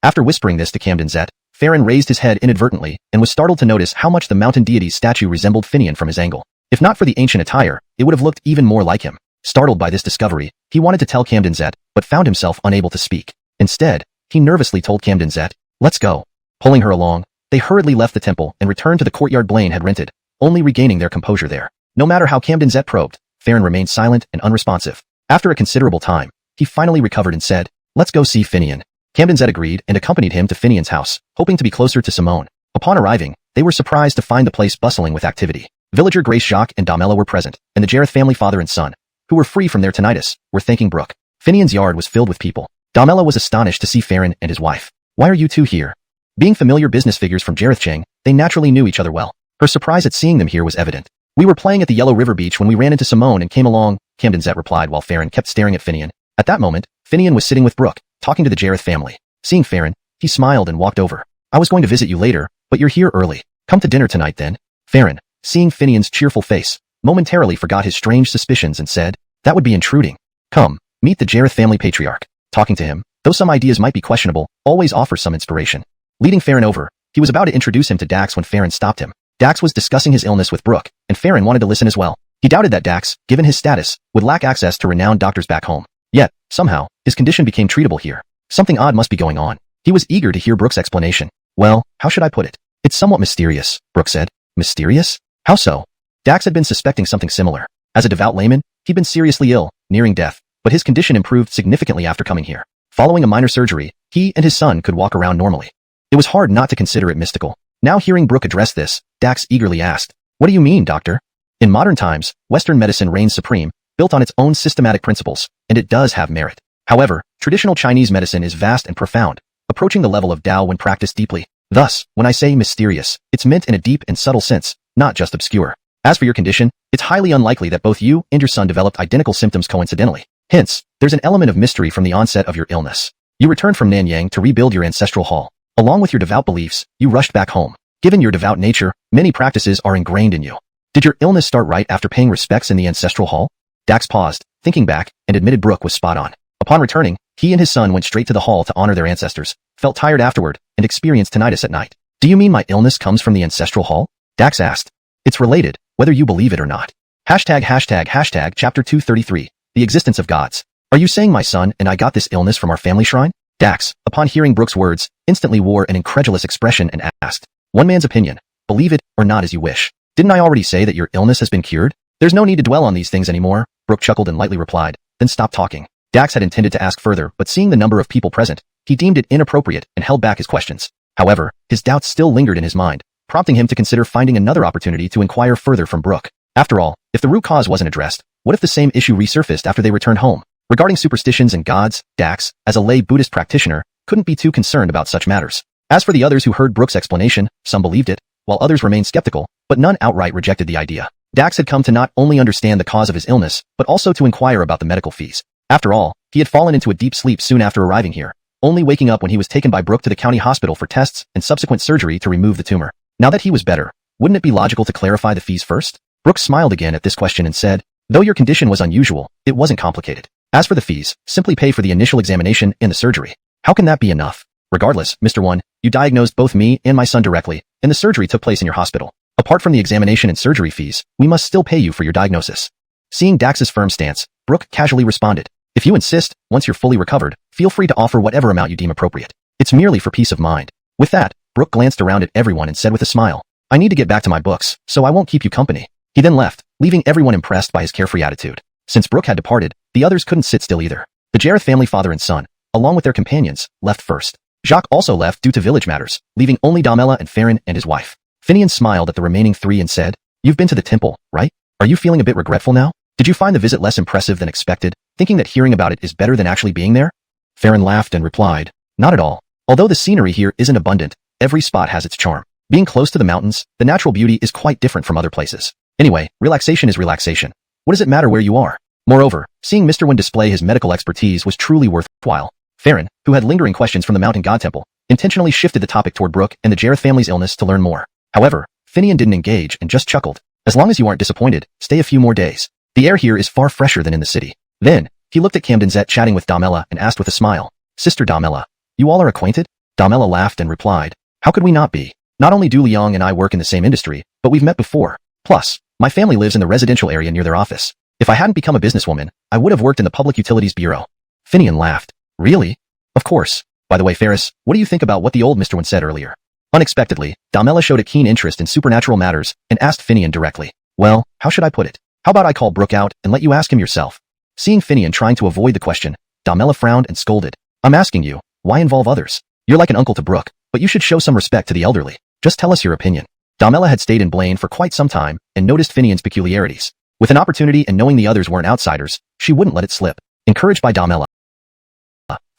After whispering this to Camden Zet, Farron raised his head inadvertently and was startled to notice how much the mountain deity's statue resembled Finian from his angle. If not for the ancient attire, it would have looked even more like him. Startled by this discovery, he wanted to tell Camden Zet, but found himself unable to speak. Instead, he nervously told Camden Zet, "Let's go." Pulling her along, they hurriedly left the temple and returned to the courtyard Blaine had rented, only regaining their composure there. No matter how Camden Zet probed, Farron remained silent and unresponsive. After a considerable time, he finally recovered and said, "Let's go see Finian." Camden Zet agreed and accompanied him to Finian's house, hoping to be closer to Simone. Upon arriving, they were surprised to find the place bustling with activity. Villager Grace Jacques and Damela were present, and the Jareth family father and son, who were free from their tinnitus, were thanking Brooke. Finian's yard was filled with people. Damela was astonished to see Farron and his wife. "Why are you two here?" Being familiar business figures from Jareth Chang, they naturally knew each other well. Her surprise at seeing them here was evident. "We were playing at the Yellow River Beach when we ran into Simone and came along," Camden Zet replied while Farron kept staring at Finian. At that moment, Finian was sitting with Brooke, talking to the Jareth family. Seeing Farron, he smiled and walked over. "I was going to visit you later, but you're here early. Come to dinner tonight then." Farron, seeing Finian's cheerful face, momentarily forgot his strange suspicions and said, "That would be intruding. Come, meet the Jareth family patriarch." Talking to him, though some ideas might be questionable, always offers some inspiration. Leading Farron over, he was about to introduce him to Dax when Farron stopped him. Dax was discussing his illness with Brooke, and Farron wanted to listen as well. He doubted that Dax, given his status, would lack access to renowned doctors back home. Yet, somehow, his condition became treatable here. Something odd must be going on. He was eager to hear Brooke's explanation. "Well, how should I put it? It's somewhat mysterious," Brooke said. "Mysterious? How so?" Dax had been suspecting something similar. As a devout layman, he'd been seriously ill, nearing death, but his condition improved significantly after coming here. Following a minor surgery, he and his son could walk around normally. It was hard not to consider it mystical. Now hearing Brooke address this, Dax eagerly asked, "What do you mean, doctor?" In modern times, Western medicine reigns supreme, built on its own systematic principles, and it does have merit. However, traditional Chinese medicine is vast and profound, approaching the level of Tao when practiced deeply. Thus, when I say mysterious, it's meant in a deep and subtle sense, not just obscure. As for your condition, it's highly unlikely that both you and your son developed identical symptoms coincidentally. Hence, there's an element of mystery from the onset of your illness. You returned from Nanyang to rebuild your ancestral hall. Along with your devout beliefs, you rushed back home. Given your devout nature, many practices are ingrained in you. Did your illness start right after paying respects in the ancestral hall? Dax paused, thinking back, and admitted Brooke was spot on. Upon returning, he and his son went straight to the hall to honor their ancestors, felt tired afterward, and experienced tinnitus at night. "Do you mean my illness comes from the ancestral hall?" Dax asked. "It's related, whether you believe it or not." ####Chapter 233, The Existence of Gods. "Are you saying my son and I got this illness from our family shrine?" Dax, upon hearing Brooke's words, instantly wore an incredulous expression and asked, "One man's opinion. Believe it or not as you wish. Didn't I already say that your illness has been cured? There's no need to dwell on these things anymore." Brooke chuckled and lightly replied, then stopped talking. Dax had intended to ask further, but seeing the number of people present, he deemed it inappropriate and held back his questions. However, his doubts still lingered in his mind, prompting him to consider finding another opportunity to inquire further from Brooke. After all, if the root cause wasn't addressed, what if the same issue resurfaced after they returned home? Regarding superstitions and gods, Dax, as a lay Buddhist practitioner, couldn't be too concerned about such matters. As for the others who heard Brooke's explanation, some believed it, while others remained skeptical, but none outright rejected the idea. Dax had come to not only understand the cause of his illness, but also to inquire about the medical fees. After all, he had fallen into a deep sleep soon after arriving here, only waking up when he was taken by Brooke to the county hospital for tests and subsequent surgery to remove the tumor. Now that he was better, wouldn't it be logical to clarify the fees first? Brooke smiled again at this question and said, "Though your condition was unusual, it wasn't complicated. As for the fees, simply pay for the initial examination and the surgery. How can that be enough? Regardless, Mr. 1, you diagnosed both me and my son directly, and the surgery took place in your hospital. Apart from the examination and surgery fees, we must still pay you for your diagnosis." Seeing Dax's firm stance, Brooke casually responded, "If you insist, once you're fully recovered, feel free to offer whatever amount you deem appropriate. It's merely for peace of mind." With that, Brooke glanced around at everyone and said with a smile, I need to get back to my books, so I won't keep you company. He then left, leaving everyone impressed by his carefree attitude. Since Brooke had departed, the others couldn't sit still either. The Jareth family father and son, along with their companions, left first. Jacques also left due to village matters, leaving only Damela and Farron and his wife. Finian smiled at the remaining three and said, You've been to the temple, right? Are you feeling a bit regretful now? Did you find the visit less impressive than expected, thinking that hearing about it is better than actually being there? Farron laughed and replied, Not at all. Although the scenery here isn't abundant, every spot has its charm. Being close to the mountains, the natural beauty is quite different from other places. Anyway, relaxation is relaxation. What does it matter where you are? Moreover, seeing Mr. Wen display his medical expertise was truly worthwhile. Farron, who had lingering questions from the Mountain God Temple, intentionally shifted the topic toward Brooke and the Jareth family's illness to learn more. However, Finian didn't engage and just chuckled. As long as you aren't disappointed, stay a few more days. The air here is far fresher than in the city. Then, he looked at Camdenset chatting with Damela and asked with a smile, Sister Damela, you all are acquainted? Damela laughed and replied, How could we not be? Not only do Liang and I work in the same industry, but we've met before. Plus, my family lives in the residential area near their office. If I hadn't become a businesswoman, I would have worked in the Public Utilities Bureau. Finian laughed. Really? Of course. By the way, Ferris, what do you think about what the old Mr. Wen said earlier? Unexpectedly, Damela showed a keen interest in supernatural matters and asked Finian directly. Well, how should I put it? How about I call Brooke out and let you ask him yourself? Seeing Finian trying to avoid the question, Damela frowned and scolded. I'm asking you, why involve others? You're like an uncle to Brooke, but you should show some respect to the elderly. Just tell us your opinion. Damela had stayed in Blaine for quite some time and noticed Finian's peculiarities. With an opportunity and knowing the others weren't outsiders, she wouldn't let it slip. Encouraged by Damela,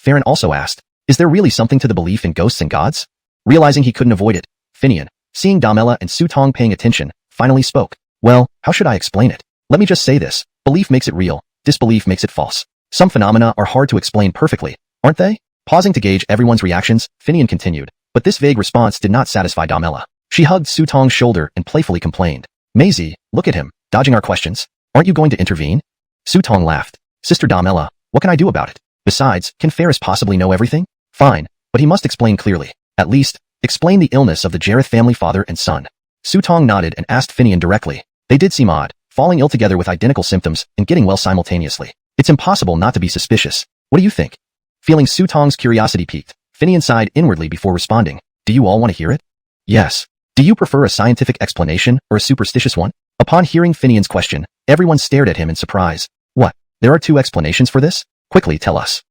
Farron also asked, Is there really something to the belief in ghosts and gods? Realizing he couldn't avoid it, Finian, seeing Damela and Su Tong paying attention, finally spoke. Well, how should I explain it? Let me just say this. Belief makes it real. Disbelief makes it false. Some phenomena are hard to explain perfectly, aren't they? Pausing to gauge everyone's reactions, Finian continued. But this vague response did not satisfy Damela. She hugged Su Tong's shoulder and playfully complained. Maisie, look at him, dodging our questions. Aren't you going to intervene? Su Tong laughed. Sister Damela, what can I do about it? Besides, can Ferris possibly know everything? Fine, but he must explain clearly. At least, explain the illness of the Jareth family father and son. Su Tong nodded and asked Finian directly. They did seem odd, falling ill together with identical symptoms and getting well simultaneously. It's impossible not to be suspicious. What do you think? Feeling Su Tong's curiosity piqued, Finian sighed inwardly before responding. Do you all want to hear it? Yes. Do you prefer a scientific explanation or a superstitious one? Upon hearing Finian's question, everyone stared at him in surprise. What? There are two explanations for this? Quickly tell us.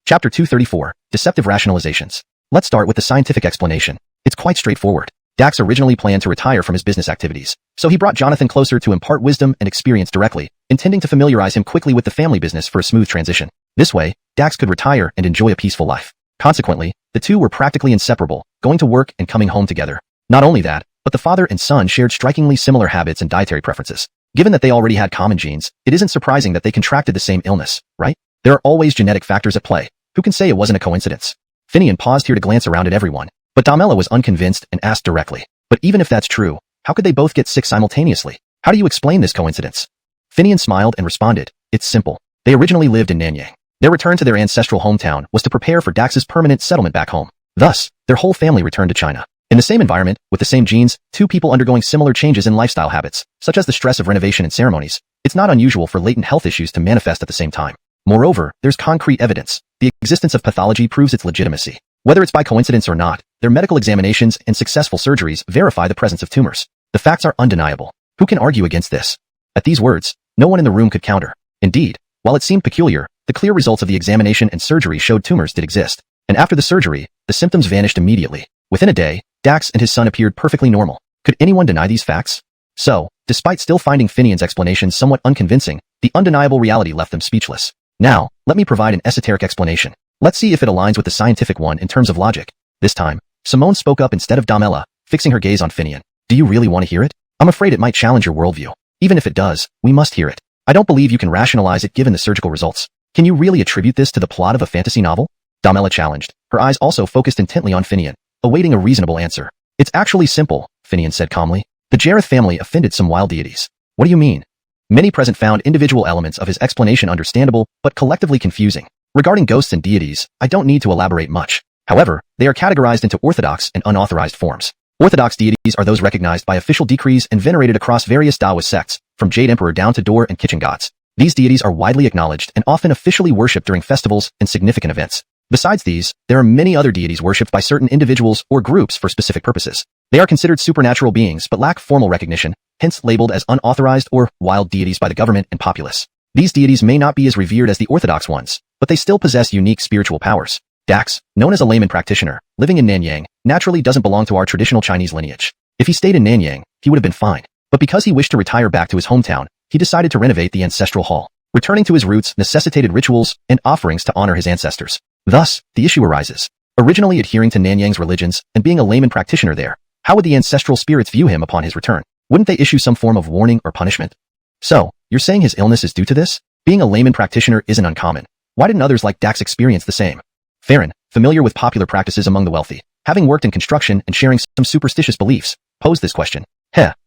Chapter 234, Deceptive Rationalizations. Let's start with the scientific explanation. It's quite straightforward. Dax originally planned to retire from his business activities, so he brought Jonathan closer to impart wisdom and experience directly, intending to familiarize him quickly with the family business for a smooth transition. This way, Dax could retire and enjoy a peaceful life. Consequently, the two were practically inseparable, going to work and coming home together. Not only that, but the father and son shared strikingly similar habits and dietary preferences. Given that they already had common genes, it isn't surprising that they contracted the same illness, right? There are always genetic factors at play. Who can say it wasn't a coincidence? Finian paused here to glance around at everyone, but Damela was unconvinced and asked directly. But even if that's true, how could they both get sick simultaneously? How do you explain this coincidence? Finian smiled and responded, It's simple. They originally lived in Nanyang. Their return to their ancestral hometown was to prepare for Dax's permanent settlement back home. Thus, their whole family returned to China. In the same environment, with the same genes, two people undergoing similar changes in lifestyle habits, such as the stress of renovation and ceremonies, it's not unusual for latent health issues to manifest at the same time. Moreover, there's concrete evidence. The existence of pathology proves its legitimacy. Whether it's by coincidence or not, their medical examinations and successful surgeries verify the presence of tumors. The facts are undeniable. Who can argue against this? At these words, no one in the room could counter. Indeed, while it seemed peculiar, the clear results of the examination and surgery showed tumors did exist. And after the surgery, the symptoms vanished immediately. Within a day, Dax and his son appeared perfectly normal. Could anyone deny these facts? So, despite still finding Finian's explanations somewhat unconvincing, the undeniable reality left them speechless. Now, let me provide an esoteric explanation. Let's see if it aligns with the scientific one in terms of logic. This time, Simone spoke up instead of Damela, fixing her gaze on Finian. Do you really want to hear it? I'm afraid it might challenge your worldview. Even if it does, we must hear it. I don't believe you can rationalize it given the surgical results. Can you really attribute this to the plot of a fantasy novel? Damela challenged, her eyes also focused intently on Finian, awaiting a reasonable answer. It's actually simple, Finian said calmly. The Jareth family offended some wild deities. What do you mean? Many present found individual elements of his explanation understandable, but collectively confusing. Regarding ghosts and deities, I don't need to elaborate much. However, they are categorized into orthodox and unauthorized forms. Orthodox deities are those recognized by official decrees and venerated across various Taoist sects, from Jade Emperor down to door and kitchen gods. These deities are widely acknowledged and often officially worshipped during festivals and significant events. Besides these, there are many other deities worshipped by certain individuals or groups for specific purposes. They are considered supernatural beings but lack formal recognition, hence labeled as unauthorized or wild deities by the government and populace. These deities may not be as revered as the orthodox ones, but they still possess unique spiritual powers. Dax, known as a layman practitioner, living in Nanyang, naturally doesn't belong to our traditional Chinese lineage. If he stayed in Nanyang, he would have been fine. But because he wished to retire back to his hometown, he decided to renovate the ancestral hall. Returning to his roots necessitated rituals and offerings to honor his ancestors. Thus, the issue arises. Originally adhering to Nanyang's religions and being a layman practitioner there, how would the ancestral spirits view him upon his return? Wouldn't they issue some form of warning or punishment? So, you're saying his illness is due to this? Being a layman practitioner isn't uncommon. Why didn't others like Dax experience the same? Farron, familiar with popular practices among the wealthy, having worked in construction and sharing some superstitious beliefs, posed this question.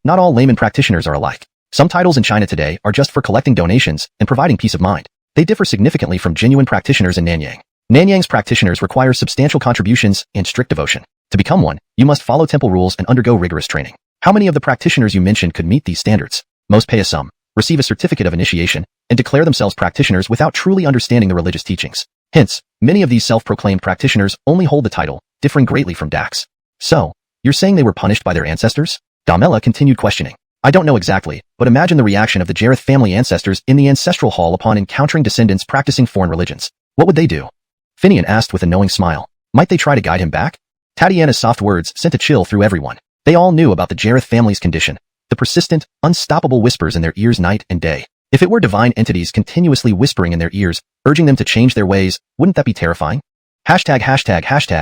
Not all layman practitioners are alike. Some titles in China today are just for collecting donations and providing peace of mind. They differ significantly from genuine practitioners in Nanyang. Nanyang's practitioners require substantial contributions and strict devotion. To become one, you must follow temple rules and undergo rigorous training. How many of the practitioners you mentioned could meet these standards? Most pay a sum, receive a certificate of initiation, and declare themselves practitioners without truly understanding the religious teachings. Hence, many of these self-proclaimed practitioners only hold the title, differing greatly from Dax. So, you're saying they were punished by their ancestors? Damela continued questioning. I don't know exactly, but imagine the reaction of the Jareth family ancestors in the ancestral hall upon encountering descendants practicing foreign religions. What would they do? Finian asked with a knowing smile. Might they try to guide him back? Tatiana's soft words sent a chill through everyone. They all knew about the Jareth family's condition, the persistent, unstoppable whispers in their ears night and day. If it were divine entities continuously whispering in their ears, urging them to change their ways, wouldn't that be terrifying? Hashtag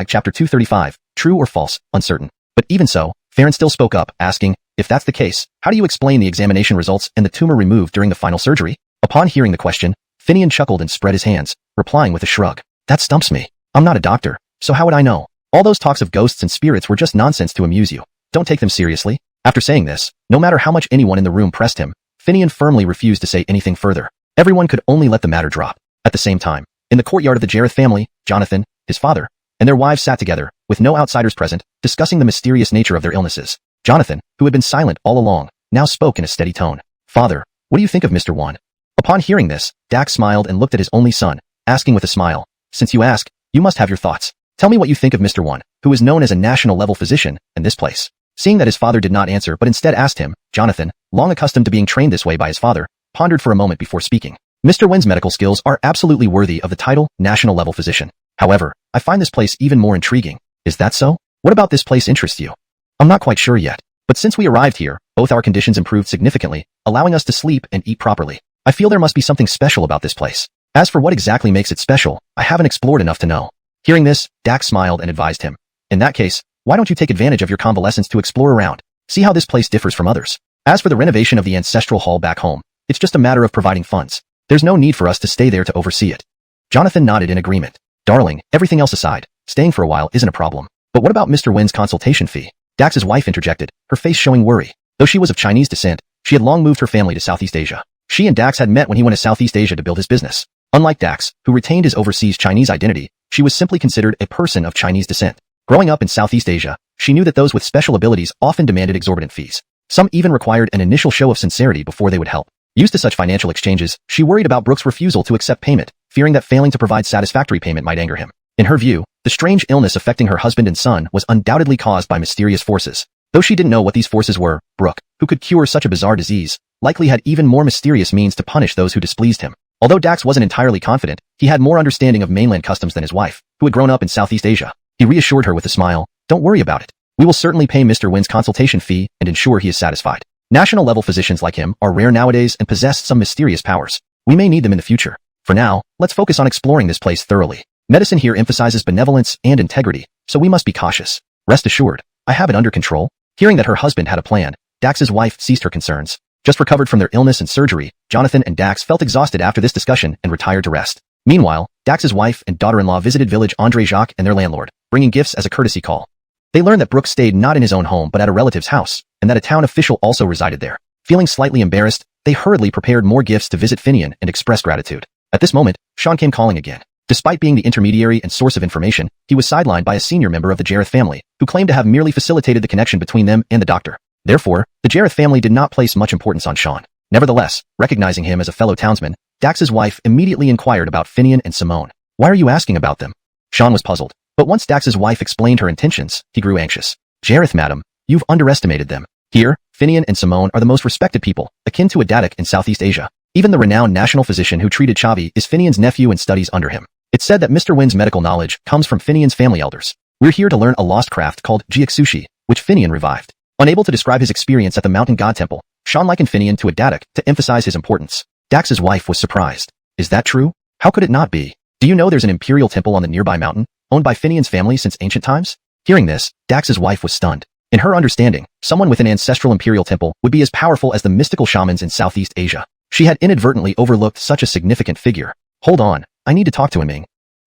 chapter 235, true or false, uncertain. But even so, Farron still spoke up, asking, if that's the case, how do you explain the examination results and the tumor removed during the final surgery? Upon hearing the question, Finian chuckled and spread his hands, replying with a shrug. That stumps me. I'm not a doctor, so how would I know? All those talks of ghosts and spirits were just nonsense to amuse you. Don't take them seriously. After saying this, no matter how much anyone in the room pressed him, Finian firmly refused to say anything further. Everyone could only let the matter drop. At the same time, in the courtyard of the Jareth family, Jonathan, his father, and their wives sat together, with no outsiders present, discussing the mysterious nature of their illnesses. Jonathan, who had been silent all along, now spoke in a steady tone. Father, what do you think of Mr. Wan? Upon hearing this, Dax smiled and looked at his only son, asking with a smile, since you ask, you must have your thoughts. Tell me what you think of Mr. Wan, who is known as a national-level physician in this place. Seeing that his father did not answer but instead asked him, Jonathan, long accustomed to being trained this way by his father, pondered for a moment before speaking. Mr. Wen's medical skills are absolutely worthy of the title national-level physician. However, I find this place even more intriguing. Is that so? What about this place interests you? I'm not quite sure yet, but since we arrived here, both our conditions improved significantly, allowing us to sleep and eat properly. I feel there must be something special about this place. As for what exactly makes it special, I haven't explored enough to know. Hearing this, Dax smiled and advised him. In that case, why don't you take advantage of your convalescence to explore around, see how this place differs from others. As for the renovation of the ancestral hall back home, it's just a matter of providing funds. There's no need for us to stay there to oversee it. Jonathan nodded in agreement. Darling, everything else aside, staying for a while isn't a problem. But what about Mr. Wen's consultation fee? Dax's wife interjected, her face showing worry. Though she was of Chinese descent, she had long moved her family to Southeast Asia. She and Dax had met when he went to Southeast Asia to build his business. Unlike Dax, who retained his overseas Chinese identity, she was simply considered a person of Chinese descent. Growing up in Southeast Asia, she knew that those with special abilities often demanded exorbitant fees. Some even required an initial show of sincerity before they would help. Used to such financial exchanges, she worried about Brooke's refusal to accept payment, fearing that failing to provide satisfactory payment might anger him. In her view, the strange illness affecting her husband and son was undoubtedly caused by mysterious forces. Though she didn't know what these forces were, Brooke, who could cure such a bizarre disease, likely had even more mysterious means to punish those who displeased him. Although Dax wasn't entirely confident, he had more understanding of mainland customs than his wife, who had grown up in Southeast Asia. He reassured her with a smile, don't worry about it. We will certainly pay Mr. Wen's consultation fee and ensure he is satisfied. National-level physicians like him are rare nowadays and possess some mysterious powers. We may need them in the future. For now, let's focus on exploring this place thoroughly. Medicine here emphasizes benevolence and integrity, so we must be cautious. Rest assured, I have it under control. Hearing that her husband had a plan, Dax's wife ceased her concerns. Just recovered from their illness and surgery, Jonathan and Dax felt exhausted after this discussion and retired to rest. Meanwhile, Dax's wife and daughter-in-law visited village André Jacques and their landlord, bringing gifts as a courtesy call. They learned that Brooke stayed not in his own home but at a relative's house, and that a town official also resided there. Feeling slightly embarrassed, they hurriedly prepared more gifts to visit Finian and express gratitude. At this moment, Sean came calling again. Despite being the intermediary and source of information, he was sidelined by a senior member of the Jareth family, who claimed to have merely facilitated the connection between them and the doctor. Therefore, the Jareth family did not place much importance on Sean. Nevertheless, recognizing him as a fellow townsman, Dax's wife immediately inquired about Finian and Simone. Why are you asking about them? Sean was puzzled. But once Dax's wife explained her intentions, he grew anxious. Jareth, madam, you've underestimated them. Here, Finian and Simone are the most respected people, akin to a Dadak in Southeast Asia. Even the renowned national physician who treated Chavi is Finian's nephew and studies under him. It's said that Mr. Wynn's medical knowledge comes from Finian's family elders. We're here to learn a lost craft called Jiaksushi, which Finian revived. Unable to describe his experience at the Mountain God Temple, Sean likened Finian to a Dadak to emphasize his importance. Dax's wife was surprised. Is that true? How could it not be? Do you know there's an imperial temple on the nearby mountain, owned by Finian's family since ancient times? Hearing this, Dax's wife was stunned. In her understanding, someone with an ancestral imperial temple would be as powerful as the mystical shamans in Southeast Asia. She had inadvertently overlooked such a significant figure. Hold on, I need to talk to him, Ming.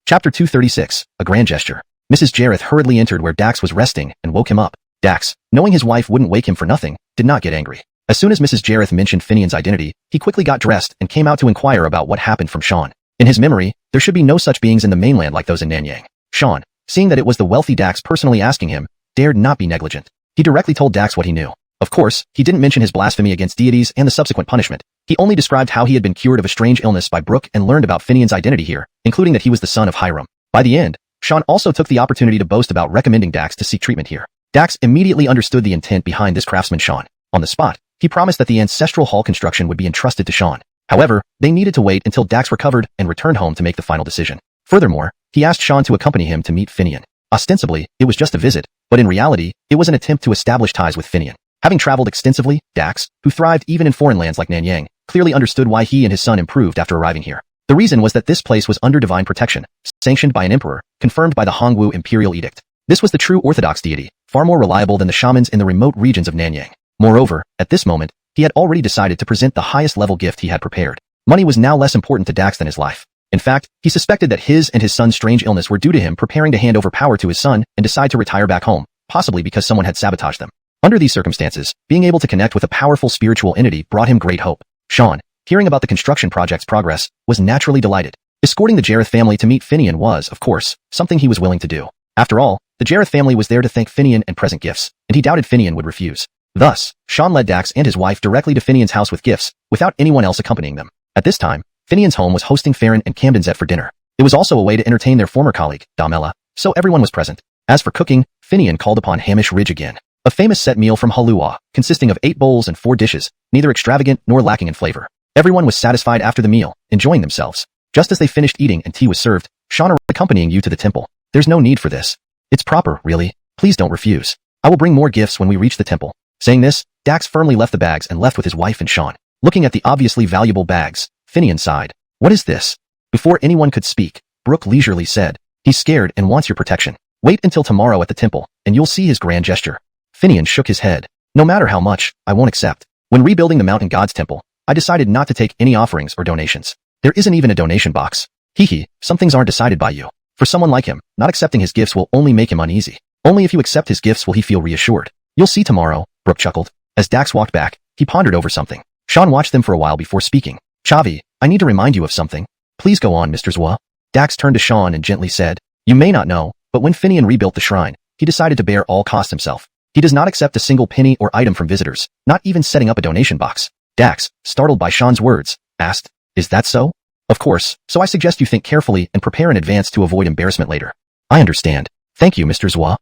Chapter 236, A Grand Gesture. Mrs. Jareth hurriedly entered where Dax was resting and woke him up. Dax, knowing his wife wouldn't wake him for nothing, did not get angry. As soon as Mrs. Jareth mentioned Finian's identity, he quickly got dressed and came out to inquire about what happened from Sean. In his memory, there should be no such beings in the mainland like those in Nanyang. Sean, seeing that it was the wealthy Dax personally asking him, dared not be negligent. He directly told Dax what he knew. Of course, he didn't mention his blasphemy against deities and the subsequent punishment. He only described how he had been cured of a strange illness by Brooke and learned about Finian's identity here, including that he was the son of Hiram. By the end, Sean also took the opportunity to boast about recommending Dax to seek treatment here. Dax immediately understood the intent behind this craftsman Sean. On the spot, he promised that the ancestral hall construction would be entrusted to Sean. However, they needed to wait until Dax recovered and returned home to make the final decision. Furthermore, he asked Sean to accompany him to meet Finian. Ostensibly, it was just a visit, but in reality, it was an attempt to establish ties with Finian. Having traveled extensively, Dax, who thrived even in foreign lands like Nanyang, clearly understood why he and his son improved after arriving here. The reason was that this place was under divine protection, sanctioned by an emperor, confirmed by the Hongwu imperial edict. This was the true orthodox deity, far more reliable than the shamans in the remote regions of Nanyang. Moreover, at this moment, he had already decided to present the highest level gift he had prepared. Money was now less important to Dax than his life. In fact, he suspected that his and his son's strange illness were due to him preparing to hand over power to his son and decide to retire back home, possibly because someone had sabotaged them. Under these circumstances, being able to connect with a powerful spiritual entity brought him great hope. Sean, hearing about the construction project's progress, was naturally delighted. Escorting the Jareth family to meet Finian was, of course, something he was willing to do. After all, the Jareth family was there to thank Finian and present gifts, and he doubted Finian would refuse. Thus, Sean led Dax and his wife directly to Finian's house with gifts, without anyone else accompanying them. At this time, Finian's home was hosting Farron and Camden's for dinner. It was also a way to entertain their former colleague, Damela, so everyone was present. As for cooking, Finian called upon Hamish Ridge again. A famous set meal from Halua, consisting of 8 bowls and 4 dishes, neither extravagant nor lacking in flavor. Everyone was satisfied after the meal, enjoying themselves. Just as they finished eating and tea was served, Sean accompanying you to the temple. There's no need for this. It's proper, really. Please don't refuse. I will bring more gifts when we reach the temple. Saying this, Dax firmly left the bags and left with his wife and Sean. Looking at the obviously valuable bags, Finian sighed. What is this? Before anyone could speak, Brooke leisurely said, he's scared and wants your protection. Wait until tomorrow at the temple, and you'll see his grand gesture. Finian shook his head. No matter how much, I won't accept. When rebuilding the Mountain God's temple, I decided not to take any offerings or donations. There isn't even a donation box. Some things aren't decided by you. For someone like him, not accepting his gifts will only make him uneasy. Only if you accept his gifts will he feel reassured. You'll see tomorrow, Brooke chuckled. As Dax walked back, he pondered over something. Sean watched them for a while before speaking. Chavi, I need to remind you of something. Please go on, Mr. Zwa. Dax turned to Sean and gently said, you may not know, but when Finian rebuilt the shrine, he decided to bear all costs himself. He does not accept a single penny or item from visitors, not even setting up a donation box. Dax, startled by Sean's words, asked, is that so? Of course, so I suggest you think carefully and prepare in advance to avoid embarrassment later. I understand. Thank you, Mr. Zwa.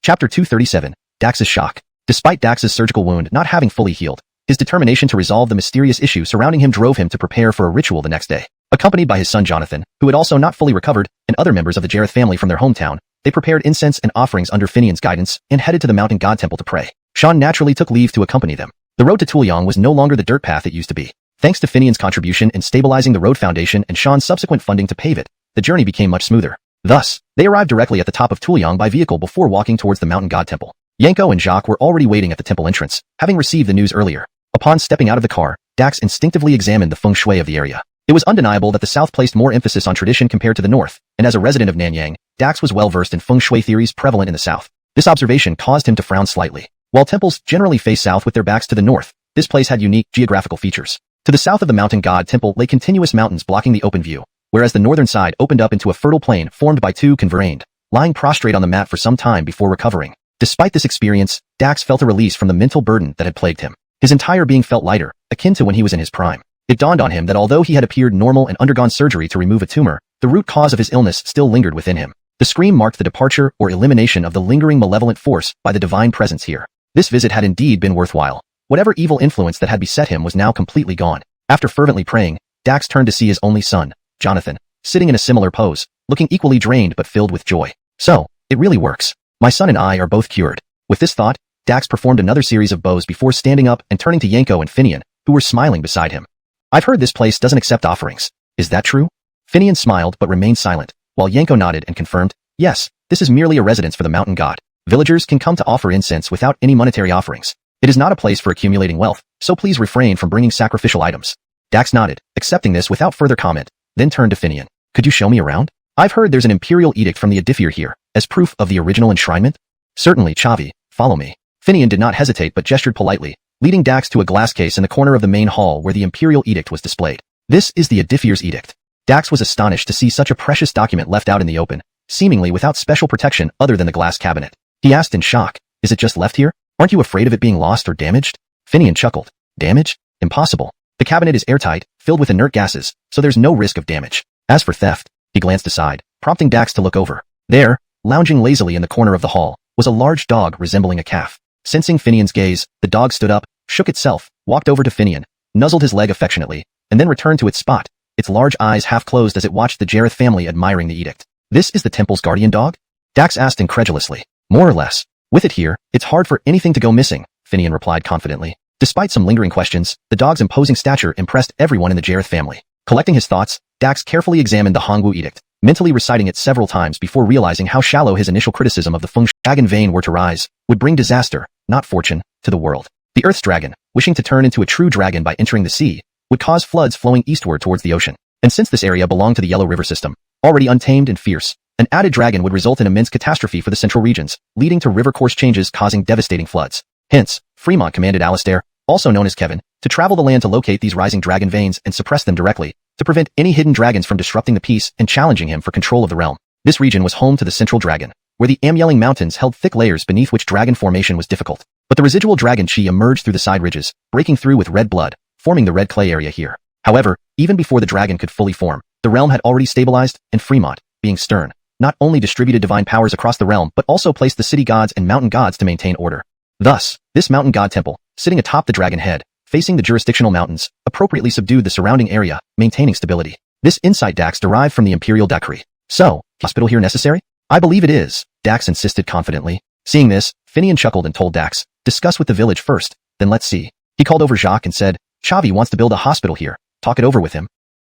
Chapter 237, Dax's shock. Despite Dax's surgical wound not having fully healed, his determination to resolve the mysterious issue surrounding him drove him to prepare for a ritual the next day. Accompanied by his son Jonathan, who had also not fully recovered, and other members of the Jareth family from their hometown, they prepared incense and offerings under Finian's guidance and headed to the Mountain God Temple to pray. Sean naturally took leave to accompany them. The road to Tuliang was no longer the dirt path it used to be. Thanks to Finian's contribution in stabilizing the road foundation and Sean's subsequent funding to pave it, the journey became much smoother. Thus, they arrived directly at the top of Tuliang by vehicle before walking towards the Mountain God Temple. Yanko and Jacques were already waiting at the temple entrance, having received the news earlier. Upon stepping out of the car, Dax instinctively examined the feng shui of the area. It was undeniable that the south placed more emphasis on tradition compared to the north, and as a resident of Nanyang, Dax was well versed in feng shui theories prevalent in the south. This observation caused him to frown slightly. While temples generally face south with their backs to the north, this place had unique geographical features. To the south of the Mountain God Temple lay continuous mountains blocking the open view, whereas the northern side opened up into a fertile plain formed by 2 converged, lying prostrate on the mat for some time before recovering. Despite this experience, Dax felt a release from the mental burden that had plagued him. His entire being felt lighter, akin to when he was in his prime. It dawned on him that although he had appeared normal and undergone surgery to remove a tumor, the root cause of his illness still lingered within him. The scream marked the departure or elimination of the lingering malevolent force by the divine presence here. This visit had indeed been worthwhile. Whatever evil influence that had beset him was now completely gone. After fervently praying, Dax turned to see his only son, Jonathan, sitting in a similar pose, looking equally drained but filled with joy. So, it really works. My son and I are both cured. With this thought, Dax performed another series of bows before standing up and turning to Yanko and Finian, who were smiling beside him. I've heard this place doesn't accept offerings. Is that true? Finian smiled but remained silent, while Yanko nodded and confirmed, yes, this is merely a residence for the mountain god. Villagers can come to offer incense without any monetary offerings. It is not a place for accumulating wealth, so please refrain from bringing sacrificial items. Dax nodded, accepting this without further comment, then turned to Finian. Could you show me around? I've heard there's an imperial edict from the Adifir here, as proof of the original enshrinement? Certainly, Chavi, follow me. Finian did not hesitate but gestured politely, leading Dax to a glass case in the corner of the main hall where the imperial edict was displayed. This is the Adifir's edict. Dax was astonished to see such a precious document left out in the open, seemingly without special protection other than the glass cabinet. He asked in shock, is it just left here? Aren't you afraid of it being lost or damaged? Finian chuckled. Damage? Impossible. The cabinet is airtight, filled with inert gases, so there's no risk of damage. As for theft, he glanced aside, prompting Dax to look over. There, lounging lazily in the corner of the hall, was a large dog resembling a calf. Sensing Finian's gaze, the dog stood up, shook itself, walked over to Finian, nuzzled his leg affectionately, and then returned to its spot, its large eyes half closed as it watched the Jareth family admiring the edict. This is the temple's guardian dog? Dax asked incredulously. More or less. With it here, it's hard for anything to go missing, Finian replied confidently. Despite some lingering questions, the dog's imposing stature impressed everyone in the Jareth family. Collecting his thoughts, Dax carefully examined the Hongwu edict, mentally reciting it several times before realizing how shallow his initial criticism of the Feng Dragon vein were to rise, would bring disaster, not fortune, to the world. The Earth's dragon, wishing to turn into a true dragon by entering the sea, would cause floods flowing eastward towards the ocean. And since this area belonged to the Yellow River system, already untamed and fierce, an added dragon would result in immense catastrophe for the central regions, leading to river course changes causing devastating floods. Hence, Fremont commanded Alistair, also known as Kevin, to travel the land to locate these rising dragon veins and suppress them directly, to prevent any hidden dragons from disrupting the peace and challenging him for control of the realm. This region was home to the Central Dragon, where the Amyelling Mountains held thick layers beneath which dragon formation was difficult. But the residual dragon chi emerged through the side ridges, breaking through with red blood, forming the red clay area here. However, even before the dragon could fully form, the realm had already stabilized, and Fremont, being stern, not only distributed divine powers across the realm but also placed the city gods and mountain gods to maintain order. Thus, this mountain god temple, sitting atop the dragon head, facing the jurisdictional mountains, appropriately subdued the surrounding area, maintaining stability. This insight Dax derived from the imperial decree. So, hospital here necessary? I believe it is, Dax insisted confidently. Seeing this, Finian chuckled and told Dax, discuss with the village first, then let's see. He called over Jacques and said, Chavi wants to build a hospital here, talk it over with him.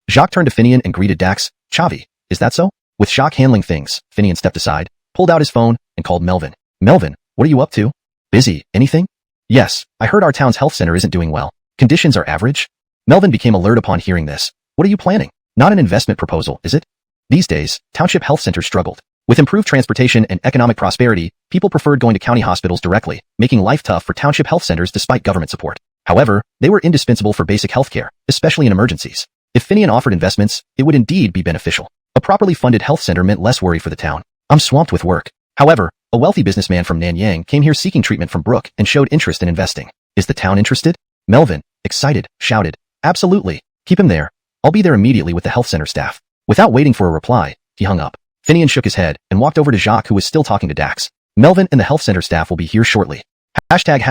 Jacques turned to Finian and greeted Dax, Chavi, is that so? With Jacques handling things, Finian stepped aside, pulled out his phone, and called Melvin. Melvin, what are you up to? Busy, anything? Yes, I heard our town's health center isn't doing well. Conditions are average? Melvin became alert upon hearing this. What are you planning? Not an investment proposal, is it? These days, township health centers struggled. With improved transportation and economic prosperity, people preferred going to county hospitals directly, making life tough for township health centers despite government support. However, they were indispensable for basic healthcare, especially in emergencies. If Finian offered investments, it would indeed be beneficial. A properly funded health center meant less worry for the town. I'm swamped with work. However, a wealthy businessman from Nanyang came here seeking treatment from Brooke and showed interest in investing. Is the town interested? Melvin, excited, shouted. Absolutely. Keep him there. I'll be there immediately with the health center staff. Without waiting for a reply, he hung up. Finian shook his head and walked over to Jacques, who was still talking to Dax. Melvin and the health center staff will be here shortly. Hashtag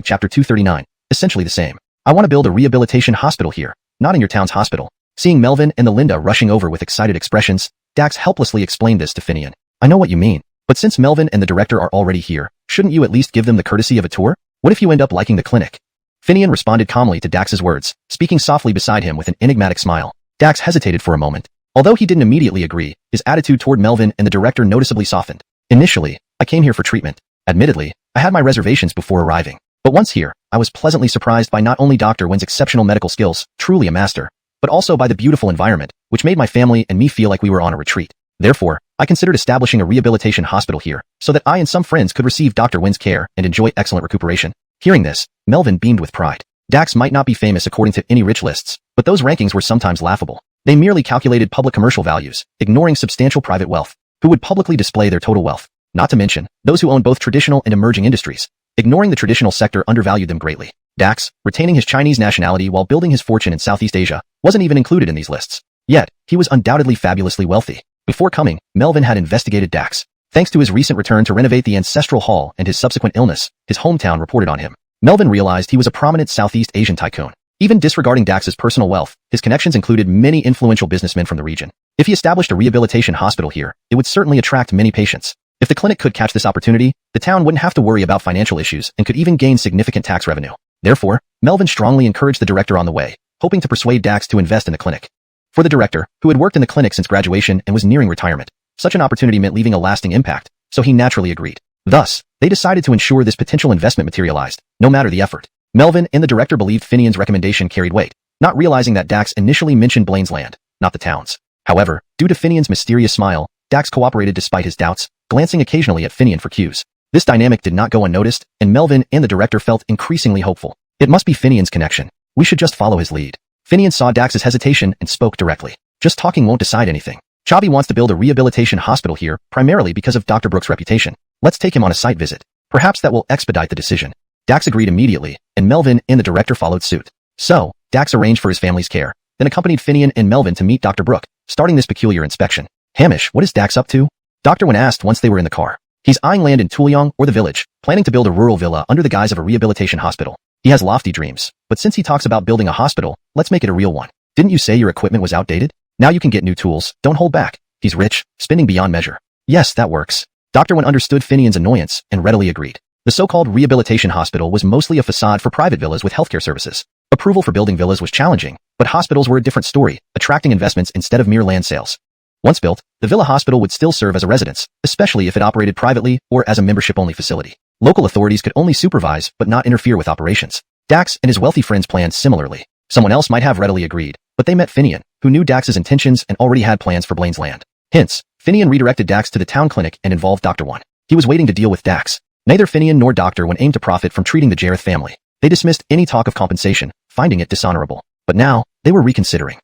chapter 239. Essentially the same. I want to build a rehabilitation hospital here, not in your town's hospital. Seeing Melvin and the Linda rushing over with excited expressions, Dax helplessly explained this to Finian. I know what you mean. But since Melvin and the director are already here, shouldn't you at least give them the courtesy of a tour? What if you end up liking the clinic? Finian responded calmly to Dax's words, speaking softly beside him with an enigmatic smile. Dax hesitated for a moment. Although he didn't immediately agree, his attitude toward Melvin and the director noticeably softened. Initially, I came here for treatment. Admittedly, I had my reservations before arriving. But once here, I was pleasantly surprised by not only Dr. Wen's exceptional medical skills, truly a master, but also by the beautiful environment, which made my family and me feel like we were on a retreat. Therefore, I considered establishing a rehabilitation hospital here, so that I and some friends could receive Dr. Wen's care and enjoy excellent recuperation. Hearing this, Melvin beamed with pride. Dax might not be famous according to any rich lists, but those rankings were sometimes laughable. They merely calculated public commercial values, ignoring substantial private wealth. Who would publicly display their total wealth? Not to mention, those who owned both traditional and emerging industries. Ignoring the traditional sector undervalued them greatly. Dax, retaining his Chinese nationality while building his fortune in Southeast Asia, wasn't even included in these lists. Yet, he was undoubtedly fabulously wealthy. Before coming, Melvin had investigated Dax. Thanks to his recent return to renovate the ancestral hall and his subsequent illness, his hometown reported on him. Melvin realized he was a prominent Southeast Asian tycoon. Even disregarding Dax's personal wealth, his connections included many influential businessmen from the region. If he established a rehabilitation hospital here, it would certainly attract many patients. If the clinic could catch this opportunity, the town wouldn't have to worry about financial issues and could even gain significant tax revenue. Therefore, Melvin strongly encouraged the director on the way, hoping to persuade Dax to invest in the clinic. For the director, who had worked in the clinic since graduation and was nearing retirement, such an opportunity meant leaving a lasting impact, so he naturally agreed. Thus, they decided to ensure this potential investment materialized, no matter the effort. Melvin and the director believed Finian's recommendation carried weight, not realizing that Dax initially mentioned Blaine's land, not the town's. However, due to Finian's mysterious smile, Dax cooperated despite his doubts, glancing occasionally at Finian for cues. This dynamic did not go unnoticed, and Melvin and the director felt increasingly hopeful. It must be Finian's connection. We should just follow his lead. Finian saw Dax's hesitation and spoke directly. Just talking won't decide anything. Chavi wants to build a rehabilitation hospital here, primarily because of Dr. Brooks' reputation. Let's take him on a site visit. Perhaps that will expedite the decision. Dax agreed immediately, and Melvin and the director followed suit. So, Dax arranged for his family's care, then accompanied Finian and Melvin to meet Dr. Brooke, starting this peculiar inspection. Hamish, what is Dax up to? Dr. Wen asked once they were in the car. He's eyeing land in Tuliang or the village, planning to build a rural villa under the guise of a rehabilitation hospital. He has lofty dreams, but since he talks about building a hospital, let's make it a real one. Didn't you say your equipment was outdated? Now you can get new tools, don't hold back. He's rich, spending beyond measure. Yes, that works. Dr. Wen understood Finian's annoyance and readily agreed. The so-called rehabilitation hospital was mostly a facade for private villas with healthcare services. Approval for building villas was challenging, but hospitals were a different story, attracting investments instead of mere land sales. Once built, the villa hospital would still serve as a residence, especially if it operated privately or as a membership-only facility. Local authorities could only supervise but not interfere with operations. Dax and his wealthy friends planned similarly. Someone else might have readily agreed, but they met Finian, who knew Dax's intentions and already had plans for Blaine's land. Hence, Finian redirected Dax to the town clinic and involved Dr. Wen. He was waiting to deal with Dax. Neither Finian nor Dr. Wen aimed to profit from treating the Jareth family. They dismissed any talk of compensation, finding it dishonorable. But now, they were reconsidering.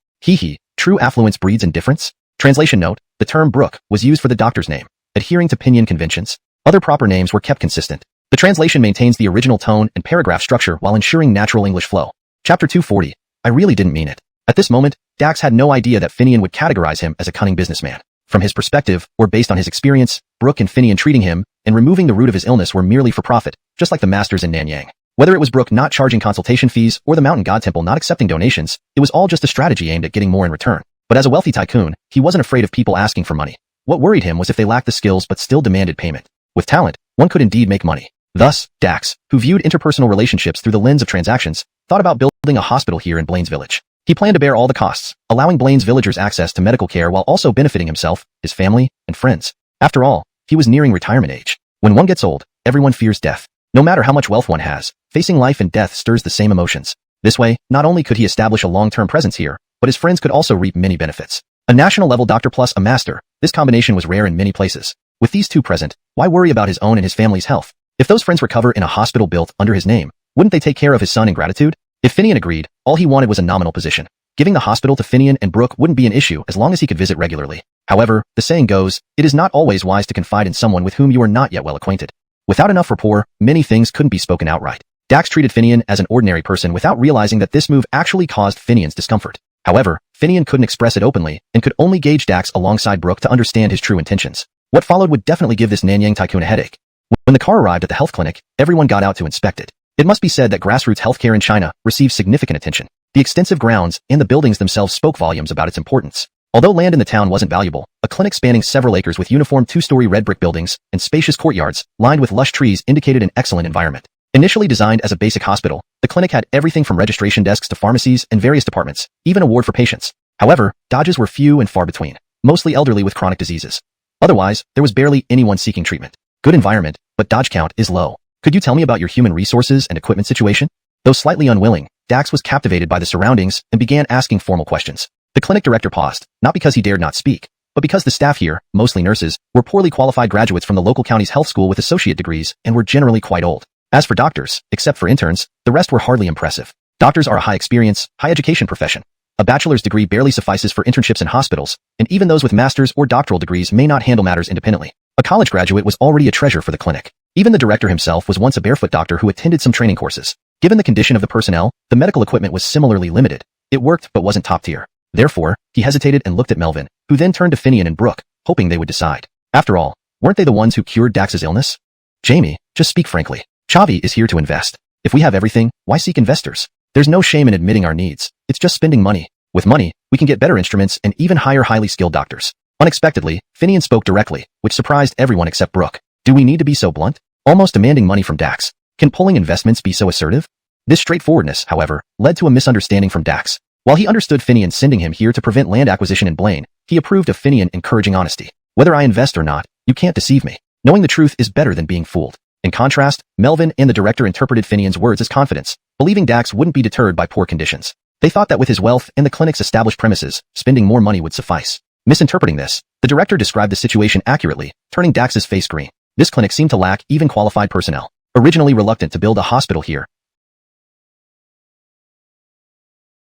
True affluence breeds indifference? Translation note, the term Brooke was used for the doctor's name, adhering to Pinyin conventions. Other proper names were kept consistent. The translation maintains the original tone and paragraph structure while ensuring natural English flow. Chapter 240. I really didn't mean it. At this moment, Dax had no idea that Finian would categorize him as a cunning businessman. From his perspective, or based on his experience, Brooke and Finian treating him and removing the root of his illness were merely for profit, just like the masters in Nanyang. Whether it was Brooke not charging consultation fees or the Mountain God Temple not accepting donations, it was all just a strategy aimed at getting more in return. But as a wealthy tycoon, he wasn't afraid of people asking for money. What worried him was if they lacked the skills but still demanded payment. With talent, one could indeed make money. Thus, Dax, who viewed interpersonal relationships through the lens of transactions, thought about building a hospital here in Blaine's village. He planned to bear all the costs, allowing Blaine's villagers access to medical care while also benefiting himself, his family, and friends. After all, he was nearing retirement age. When one gets old, everyone fears death. No matter how much wealth one has, facing life and death stirs the same emotions. This way, not only could he establish a long-term presence here, but his friends could also reap many benefits. A national-level doctor plus a master, this combination was rare in many places. With these two present, why worry about his own and his family's health? If those friends recover in a hospital built under his name, wouldn't they take care of his son in gratitude? If Finian agreed, all he wanted was a nominal position. Giving the hospital to Finian and Brooke wouldn't be an issue as long as he could visit regularly. However, the saying goes, it is not always wise to confide in someone with whom you are not yet well acquainted. Without enough rapport, many things couldn't be spoken outright. Dax treated Finian as an ordinary person without realizing that this move actually caused Finian's discomfort. However, Finian couldn't express it openly and could only gauge Dax alongside Brooke to understand his true intentions. What followed would definitely give this Nanyang tycoon a headache. When the car arrived at the health clinic, everyone got out to inspect it. It must be said that grassroots healthcare in China received significant attention. The extensive grounds and the buildings themselves spoke volumes about its importance. Although land in the town wasn't valuable, a clinic spanning several acres with uniform two-story red brick buildings and spacious courtyards lined with lush trees indicated an excellent environment. Initially designed as a basic hospital, the clinic had everything from registration desks to pharmacies and various departments, even a ward for patients. However, dodges were few and far between, mostly elderly with chronic diseases. Otherwise, there was barely anyone seeking treatment. Good environment, but dodge count is low. Could you tell me about your human resources and equipment situation? Though slightly unwilling, Dax was captivated by the surroundings and began asking formal questions. The clinic director paused, not because he dared not speak, but because the staff here, mostly nurses, were poorly qualified graduates from the local county's health school with associate degrees and were generally quite old. As for doctors, except for interns, the rest were hardly impressive. Doctors are a high-experience, high-education profession. A bachelor's degree barely suffices for internships in hospitals, and even those with master's or doctoral degrees may not handle matters independently. A college graduate was already a treasure for the clinic. Even the director himself was once a barefoot doctor who attended some training courses. Given the condition of the personnel, the medical equipment was similarly limited. It worked but wasn't top tier. Therefore, he hesitated and looked at Melvin, who then turned to Finian and Brooke, hoping they would decide. After all, weren't they the ones who cured Dax's illness? Jamie, just speak frankly. Chavi is here to invest. If we have everything, why seek investors? There's no shame in admitting our needs. It's just spending money. With money, we can get better instruments and even hire highly skilled doctors. Unexpectedly, Finian spoke directly, which surprised everyone except Brooke. Do we need to be so blunt? Almost demanding money from Dax. Can pulling investments be so assertive? This straightforwardness, however, led to a misunderstanding from Dax. While he understood Finian sending him here to prevent land acquisition in Blaine, he approved of Finian encouraging honesty. Whether I invest or not, you can't deceive me. Knowing the truth is better than being fooled. In contrast, Melvin and the director interpreted Finian's words as confidence, believing Dax wouldn't be deterred by poor conditions. They thought that with his wealth and the clinic's established premises, spending more money would suffice. Misinterpreting this, the director described the situation accurately, turning Dax's face green. This clinic seemed to lack even qualified personnel. Originally reluctant to build a hospital here,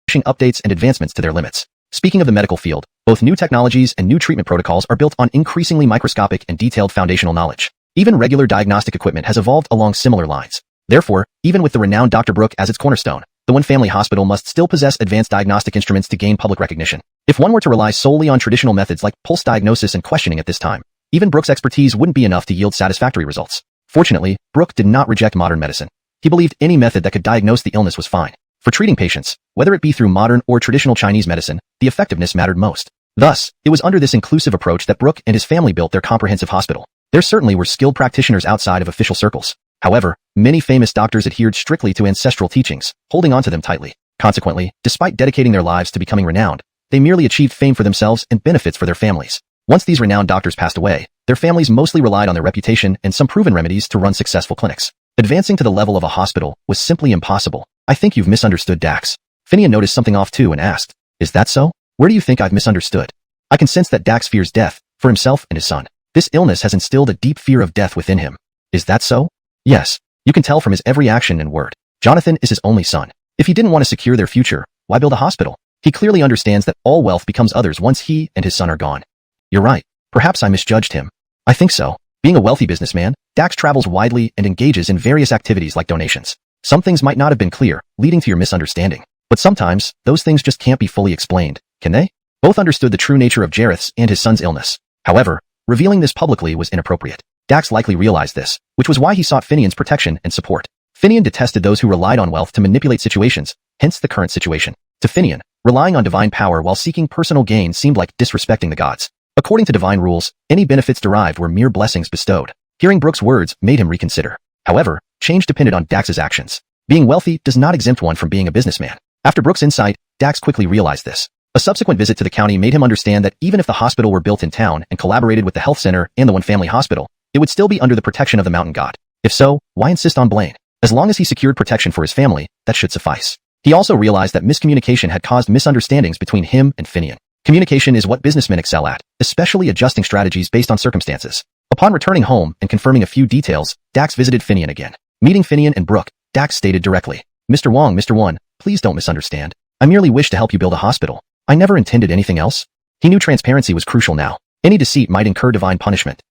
pushing updates and advancements to their limits. Speaking of the medical field, both new technologies and new treatment protocols are built on increasingly microscopic and detailed foundational knowledge. Even regular diagnostic equipment has evolved along similar lines. Therefore, even with the renowned Dr. Brooke as its cornerstone, the One Family Hospital must still possess advanced diagnostic instruments to gain public recognition. If one were to rely solely on traditional methods like pulse diagnosis and questioning at this time, even Brooke's expertise wouldn't be enough to yield satisfactory results. Fortunately, Brooke did not reject modern medicine. He believed any method that could diagnose the illness was fine. For treating patients, whether it be through modern or traditional Chinese medicine, the effectiveness mattered most. Thus, it was under this inclusive approach that Brooke and his family built their comprehensive hospital. There certainly were skilled practitioners outside of official circles. However, many famous doctors adhered strictly to ancestral teachings, holding on to them tightly. Consequently, despite dedicating their lives to becoming renowned, they merely achieved fame for themselves and benefits for their families. Once these renowned doctors passed away, their families mostly relied on their reputation and some proven remedies to run successful clinics. Advancing to the level of a hospital was simply impossible. I think you've misunderstood Dax. Finian noticed something off too and asked, is that so? Where do you think I've misunderstood? I can sense that Dax fears death, for himself and his son. This illness has instilled a deep fear of death within him. Is that so? Yes. You can tell from his every action and word. Jonathan is his only son. If he didn't want to secure their future, why build a hospital? He clearly understands that all wealth becomes others once he and his son are gone. You're right. Perhaps I misjudged him. I think so. Being a wealthy businessman, Dax travels widely and engages in various activities like donations. Some things might not have been clear, leading to your misunderstanding. But sometimes, those things just can't be fully explained, can they? Both understood the true nature of Jareth's and his son's illness. However, revealing this publicly was inappropriate. Dax likely realized this, which was why he sought Finian's protection and support. Finian detested those who relied on wealth to manipulate situations, hence the current situation. To Finian, relying on divine power while seeking personal gain seemed like disrespecting the gods. According to divine rules, any benefits derived were mere blessings bestowed. Hearing Brooke's words made him reconsider. However, change depended on Dax's actions. Being wealthy does not exempt one from being a businessman. After Brooke's insight, Dax quickly realized this. A subsequent visit to the county made him understand that even if the hospital were built in town and collaborated with the health center and the One Family Hospital, it would still be under the protection of the mountain god. If so, why insist on Blaine? As long as he secured protection for his family, that should suffice. He also realized that miscommunication had caused misunderstandings between him and Finian. Communication is what businessmen excel at, especially adjusting strategies based on circumstances. Upon returning home and confirming a few details, Dax visited Finian again. Meeting Finian and Brooke, Dax stated directly, Mr. Wong, please don't misunderstand. I merely wish to help you build a hospital. I never intended anything else. He knew transparency was crucial now. Any deceit might incur divine punishment.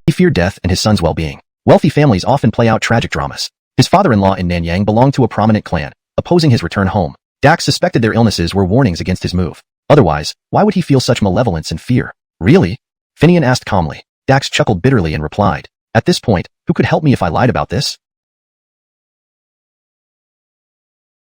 He feared death and his son's well-being. Wealthy families often play out tragic dramas. His father-in-law in Nanyang belonged to a prominent clan, opposing his return home. Dax suspected their illnesses were warnings against his move. Otherwise, why would he feel such malevolence and fear? Really? Finian asked calmly. Dax chuckled bitterly and replied, at this point, who could help me if I lied about this?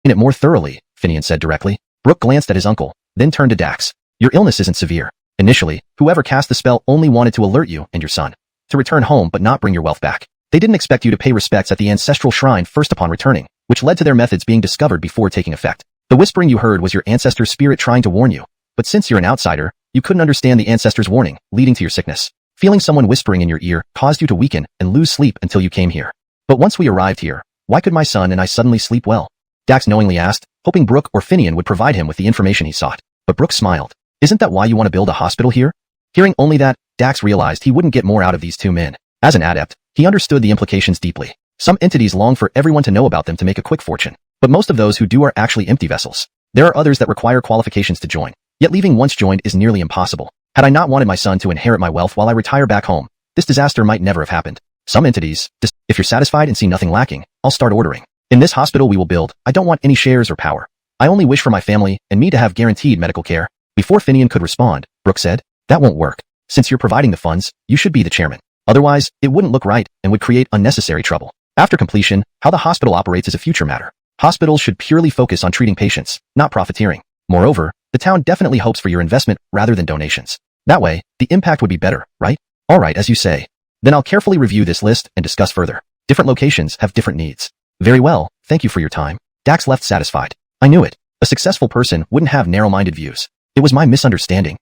In it more thoroughly, Finian said directly. Brooke glanced at his uncle, then turned to Dax. Your illness isn't severe. Initially, whoever cast the spell only wanted to alert you and your son to return home but not bring your wealth back. They didn't expect you to pay respects at the ancestral shrine first upon returning, which led to their methods being discovered before taking effect. The whispering you heard was your ancestor's spirit trying to warn you, but since you're an outsider, you couldn't understand the ancestor's warning, leading to your sickness. Feeling someone whispering in your ear caused you to weaken and lose sleep until you came here. But once we arrived here, why could my son and I suddenly sleep well? Dax knowingly asked, hoping Brooke or Finian would provide him with the information he sought. But Brooke smiled. Isn't that why you want to build a hospital here? Hearing only that, Dax realized he wouldn't get more out of these two men. As an adept, he understood the implications deeply. Some entities long for everyone to know about them to make a quick fortune, but most of those who do are actually empty vessels. There are others that require qualifications to join, yet leaving once joined is nearly impossible. Had I not wanted my son to inherit my wealth while I retire back home, this disaster might never have happened. Some entities, if you're satisfied and see nothing lacking, I'll start ordering. In this hospital we will build, I don't want any shares or power. I only wish for my family and me to have guaranteed medical care. Before Finian could respond, Brooke said, That won't work. Since you're providing the funds, you should be the chairman. Otherwise, it wouldn't look right and would create unnecessary trouble. After completion, how the hospital operates is a future matter. Hospitals should purely focus on treating patients, not profiteering. Moreover, the town definitely hopes for your investment rather than donations. That way, the impact would be better, right? Alright, as you say. Then I'll carefully review this list and discuss further. Different locations have different needs. Very well, thank you for your time. Dax left satisfied. I knew it. A successful person wouldn't have narrow-minded views. It was my misunderstanding.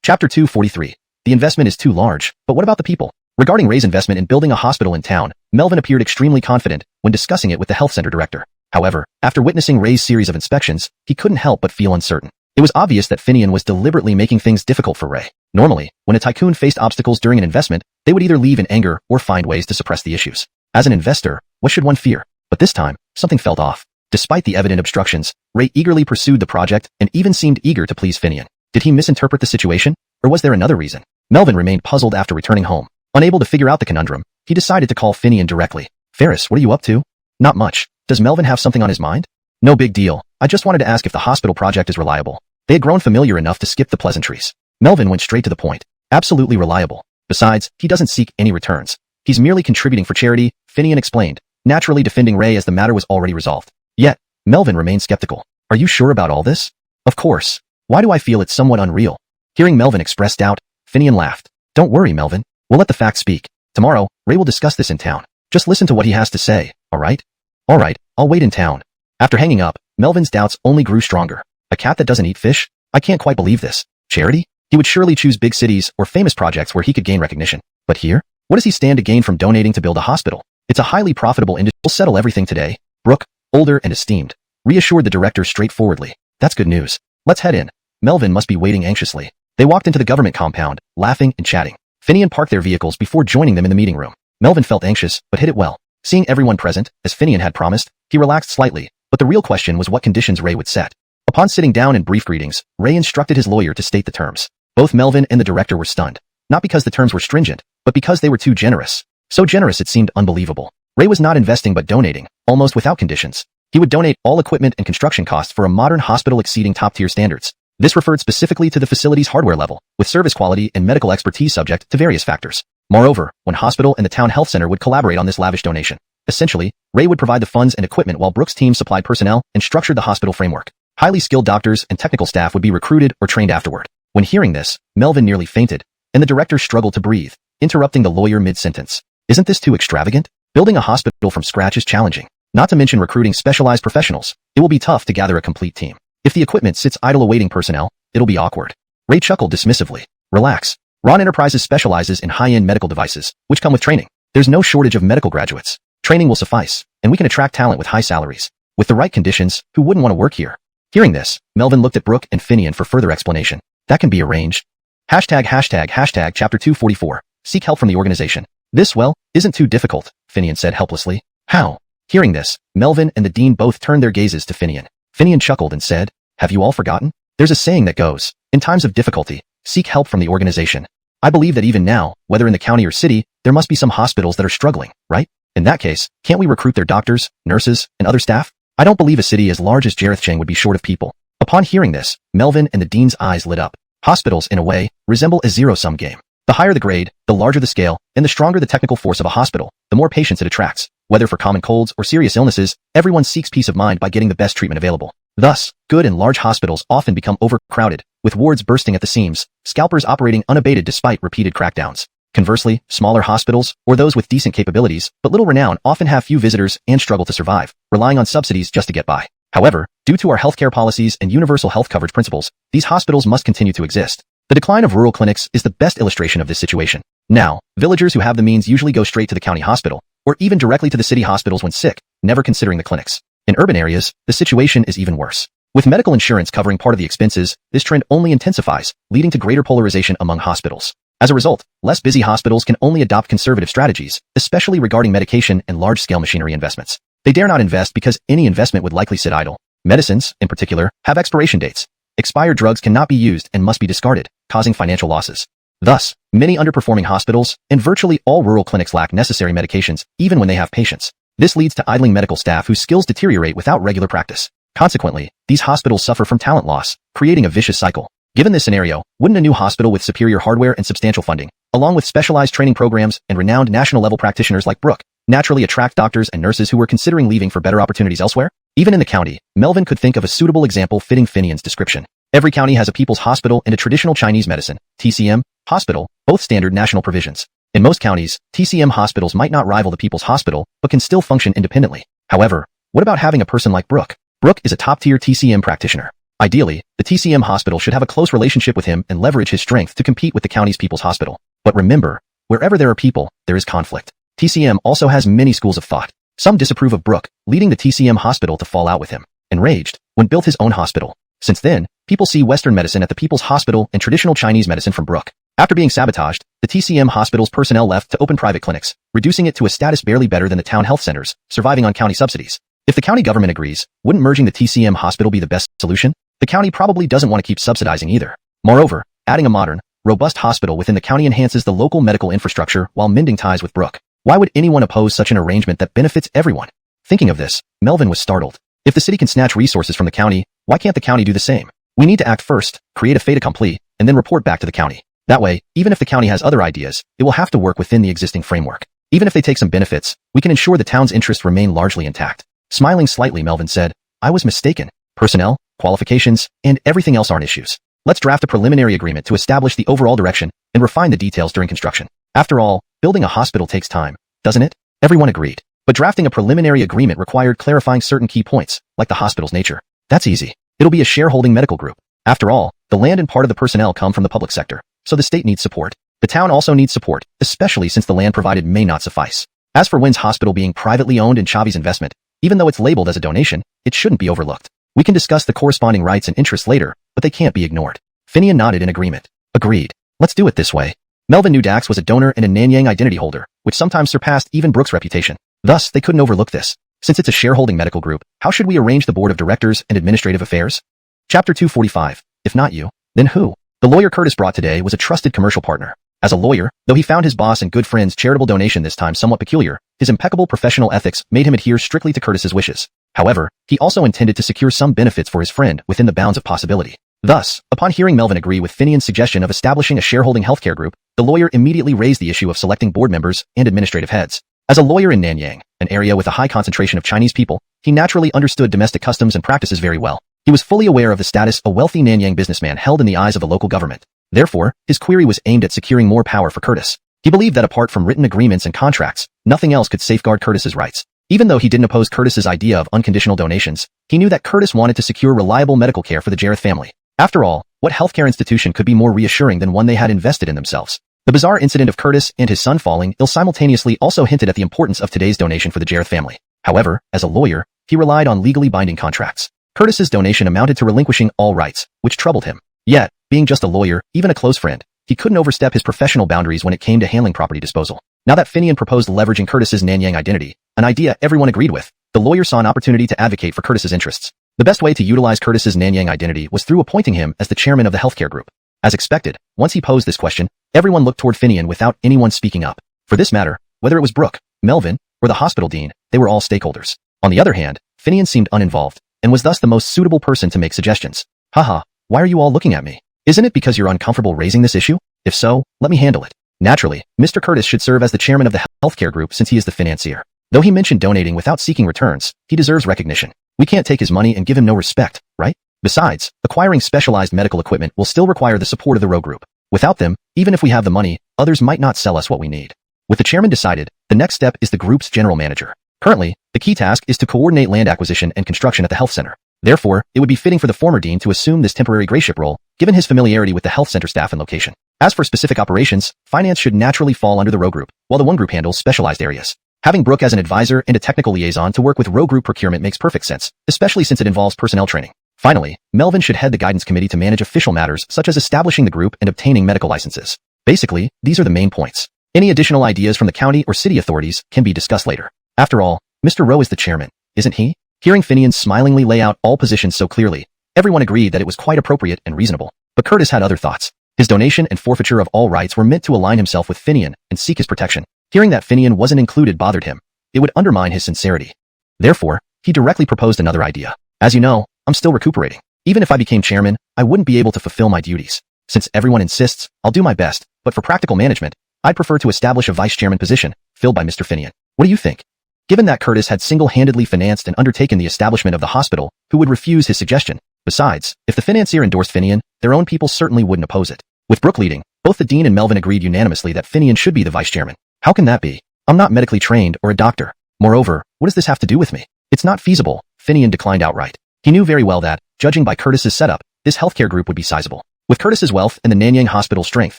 Chapter 243. The investment is too large, but what about the people? Regarding Ray's investment in building a hospital in town, Melvin appeared extremely confident when discussing it with the health center director. However, after witnessing Ray's series of inspections, he couldn't help but feel uncertain. It was obvious that Finian was deliberately making things difficult for Ray. Normally, when a tycoon faced obstacles during an investment, they would either leave in anger or find ways to suppress the issues. As an investor, what should one fear? But this time, something felt off. Despite the evident obstructions, Ray eagerly pursued the project and even seemed eager to please Finian. Did he misinterpret the situation? Or was there another reason? Melvin remained puzzled after returning home. Unable to figure out the conundrum, he decided to call Finian directly. Ferris, what are you up to? Not much. Does Melvin have something on his mind? No big deal. I just wanted to ask if the hospital project is reliable. They had grown familiar enough to skip the pleasantries. Melvin went straight to the point. Absolutely reliable. Besides, he doesn't seek any returns. He's merely contributing for charity, Finian explained, naturally defending Ray as the matter was already resolved. Yet, Melvin remained skeptical. Are you sure about all this? Of course. Why do I feel it's somewhat unreal? Hearing Melvin express doubt, Finian laughed. Don't worry, Melvin. We'll let the facts speak. Tomorrow, Ray will discuss this in town. Just listen to what he has to say, alright? Alright, I'll wait in town. After hanging up, Melvin's doubts only grew stronger. A cat that doesn't eat fish? I can't quite believe this. Charity? He would surely choose big cities or famous projects where he could gain recognition. But here? What does he stand to gain from donating to build a hospital? It's a highly profitable industry. We'll settle everything today. Brooke, older and esteemed, reassured the director straightforwardly. That's good news. Let's head in. Melvin must be waiting anxiously. They walked into the government compound, laughing and chatting. Finian parked their vehicles before joining them in the meeting room. Melvin felt anxious, but hid it well. Seeing everyone present, as Finian had promised, he relaxed slightly, but the real question was what conditions Ray would set. Upon sitting down in brief greetings, Ray instructed his lawyer to state the terms. Both Melvin and the director were stunned. Not because the terms were stringent, but because they were too generous. So generous it seemed unbelievable. Ray was not investing but donating, almost without conditions. He would donate all equipment and construction costs for a modern hospital exceeding top-tier standards. This referred specifically to the facility's hardware level, with service quality and medical expertise subject to various factors. Moreover, one hospital and the town health center would collaborate on this lavish donation. Essentially, Ray would provide the funds and equipment while Brooke's team supplied personnel and structured the hospital framework. Highly skilled doctors and technical staff would be recruited or trained afterward. When hearing this, Melvin nearly fainted, and the director struggled to breathe, interrupting the lawyer mid-sentence. Isn't this too extravagant? Building a hospital from scratch is challenging. Not to mention recruiting specialized professionals. It will be tough to gather a complete team. If the equipment sits idle awaiting personnel, it'll be awkward. Ray chuckled dismissively. Relax. Ron Enterprises specializes in high-end medical devices, which come with training. There's no shortage of medical graduates. Training will suffice, and we can attract talent with high salaries. With the right conditions, who wouldn't want to work here? Hearing this, Melvin looked at Brooke and Finian for further explanation. That can be arranged. Chapter 244. Seek help from the organization. This, well, isn't too difficult, Finian said helplessly. How? Hearing this, Melvin and the dean both turned their gazes to Finian. Finian chuckled and said, have you all forgotten? There's a saying that goes, in times of difficulty, seek help from the organization. I believe that even now, whether in the county or city, there must be some hospitals that are struggling, right? In that case, can't we recruit their doctors, nurses, and other staff? I don't believe a city as large as Jarethchang would be short of people. Upon hearing this, Melvin and the dean's eyes lit up. Hospitals, in a way, resemble a zero-sum game. The higher the grade, the larger the scale, and the stronger the technical force of a hospital, the more patients it attracts. Whether for common colds or serious illnesses, everyone seeks peace of mind by getting the best treatment available. Thus, good and large hospitals often become overcrowded, with wards bursting at the seams, scalpers operating unabated despite repeated crackdowns. Conversely, smaller hospitals, or those with decent capabilities, but little renown, often have few visitors and struggle to survive, relying on subsidies just to get by. However, due to our healthcare policies and universal health coverage principles, these hospitals must continue to exist. The decline of rural clinics is the best illustration of this situation. Now, villagers who have the means usually go straight to the county hospital, or even directly to the city hospitals when sick, never considering the clinics. In urban areas, the situation is even worse. With medical insurance covering part of the expenses, this trend only intensifies, leading to greater polarization among hospitals. As a result, less busy hospitals can only adopt conservative strategies, especially regarding medication and large-scale machinery investments. They dare not invest because any investment would likely sit idle. Medicines, in particular, have expiration dates. Expired drugs cannot be used and must be discarded, causing financial losses. Thus, many underperforming hospitals and virtually all rural clinics lack necessary medications, even when they have patients. This leads to idling medical staff whose skills deteriorate without regular practice. Consequently, these hospitals suffer from talent loss, creating a vicious cycle. Given this scenario, wouldn't a new hospital with superior hardware and substantial funding, along with specialized training programs and renowned national-level practitioners like Brooke, naturally attract doctors and nurses who were considering leaving for better opportunities elsewhere? Even in the county, Melvin could think of a suitable example fitting Finian's description. Every county has a people's hospital and a traditional Chinese medicine, TCM, hospital, both standard national provisions. In most counties, TCM hospitals might not rival the people's hospital, but can still function independently. However, what about having a person like Brooke? Brooke is a top-tier TCM practitioner. Ideally, the TCM hospital should have a close relationship with him and leverage his strength to compete with the county's people's hospital. But remember, wherever there are people, there is conflict. TCM also has many schools of thought. Some disapprove of Brooke, leading the TCM hospital to fall out with him. Enraged, when built his own hospital. Since then, people see Western medicine at the people's hospital and traditional Chinese medicine from Brooke. After being sabotaged, the TCM hospital's personnel left to open private clinics, reducing it to a status barely better than the town health centers, surviving on county subsidies. If the county government agrees, wouldn't merging the TCM hospital be the best solution? The county probably doesn't want to keep subsidizing either. Moreover, adding a modern, robust hospital within the county enhances the local medical infrastructure while mending ties with Brooke. Why would anyone oppose such an arrangement that benefits everyone? Thinking of this, Melvin was startled. If the city can snatch resources from the county, why can't the county do the same? We need to act first, create a fait accompli, and then report back to the county. That way, even if the county has other ideas, it will have to work within the existing framework. Even if they take some benefits, we can ensure the town's interests remain largely intact. Smiling slightly, Melvin said, I was mistaken. Personnel, qualifications, and everything else aren't issues. Let's draft a preliminary agreement to establish the overall direction and refine the details during construction. After all, building a hospital takes time, doesn't it? Everyone agreed. But drafting a preliminary agreement required clarifying certain key points, like the hospital's nature. That's easy. It'll be a shareholding medical group. After all, the land and part of the personnel come from the public sector, so the state needs support. The town also needs support, especially since the land provided may not suffice. As for Wynn's hospital being privately owned and Chavi's investment, even though it's labeled as a donation, it shouldn't be overlooked. We can discuss the corresponding rights and interests later, but they can't be ignored. Finian nodded in agreement. Agreed. Let's do it this way. Melvin knew Dax was a donor and a Nanyang identity holder, which sometimes surpassed even Brooke's reputation. Thus, they couldn't overlook this. Since it's a shareholding medical group, how should we arrange the board of directors and administrative affairs? Chapter 245. If not you, then who? The lawyer Curtis brought today was a trusted commercial partner. As a lawyer, though he found his boss and good friend's charitable donation this time somewhat peculiar, his impeccable professional ethics made him adhere strictly to Curtis's wishes. However, he also intended to secure some benefits for his friend within the bounds of possibility. Thus, upon hearing Melvin agree with Finian's suggestion of establishing a shareholding healthcare group, the lawyer immediately raised the issue of selecting board members and administrative heads. As a lawyer in Nanyang, an area with a high concentration of Chinese people, he naturally understood domestic customs and practices very well. He was fully aware of the status a wealthy Nanyang businessman held in the eyes of the local government. Therefore, his query was aimed at securing more power for Curtis. He believed that apart from written agreements and contracts, nothing else could safeguard Curtis's rights. Even though he didn't oppose Curtis's idea of unconditional donations, he knew that Curtis wanted to secure reliable medical care for the Jareth family. After all, what healthcare institution could be more reassuring than one they had invested in themselves? The bizarre incident of Curtis and his son falling ill simultaneously also hinted at the importance of today's donation for the Jareth family. However, as a lawyer, he relied on legally binding contracts. Curtis's donation amounted to relinquishing all rights, which troubled him. Yet, being just a lawyer, even a close friend, he couldn't overstep his professional boundaries when it came to handling property disposal. Now that Finian proposed leveraging Curtis's Nanyang identity, an idea everyone agreed with, the lawyer saw an opportunity to advocate for Curtis's interests. The best way to utilize Curtis's Nanyang identity was through appointing him as the chairman of the healthcare group. As expected, once he posed this question, everyone looked toward Finian without anyone speaking up. For this matter, whether it was Brooke, Melvin, or the hospital dean, they were all stakeholders. On the other hand, Finian seemed uninvolved, and was thus the most suitable person to make suggestions. Haha, why are you all looking at me? Isn't it because you're uncomfortable raising this issue? If so, let me handle it. Naturally, Mr. Curtis should serve as the chairman of the healthcare group since he is the financier. Though he mentioned donating without seeking returns, he deserves recognition. We can't take his money and give him no respect, right? Besides, acquiring specialized medical equipment will still require the support of the Row Group. Without them, even if we have the money, others might not sell us what we need. With the chairman decided, the next step is the group's general manager. Currently, the key task is to coordinate land acquisition and construction at the health center. Therefore, it would be fitting for the former dean to assume this temporary grayship role, given his familiarity with the health center staff and location. As for specific operations, finance should naturally fall under the Row Group, while the One Group handles specialized areas. Having Brooke as an advisor and a technical liaison to work with Row Group procurement makes perfect sense, especially since it involves personnel training. Finally, Melvin should head the guidance committee to manage official matters such as establishing the group and obtaining medical licenses. Basically, these are the main points. Any additional ideas from the county or city authorities can be discussed later. After all, Mr. Rowe is the chairman, isn't he? Hearing Finian smilingly lay out all positions so clearly, everyone agreed that it was quite appropriate and reasonable. But Curtis had other thoughts. His donation and forfeiture of all rights were meant to align himself with Finian and seek his protection. Hearing that Finian wasn't included bothered him. It would undermine his sincerity. Therefore, he directly proposed another idea. As you know, I'm still recuperating. Even if I became chairman, I wouldn't be able to fulfill my duties. Since everyone insists, I'll do my best, but for practical management, I'd prefer to establish a vice chairman position, filled by Mr. Finian. What do you think? Given that Curtis had single-handedly financed and undertaken the establishment of the hospital, who would refuse his suggestion? Besides, if the financier endorsed Finian, their own people certainly wouldn't oppose it. With Brooke leading, both the dean and Melvin agreed unanimously that Finian should be the vice chairman. How can that be? I'm not medically trained or a doctor. Moreover, what does this have to do with me? It's not feasible, Finian declined outright. He knew very well that, judging by Curtis's setup, this healthcare group would be sizable. With Curtis's wealth and the Nanyang Hospital's strength,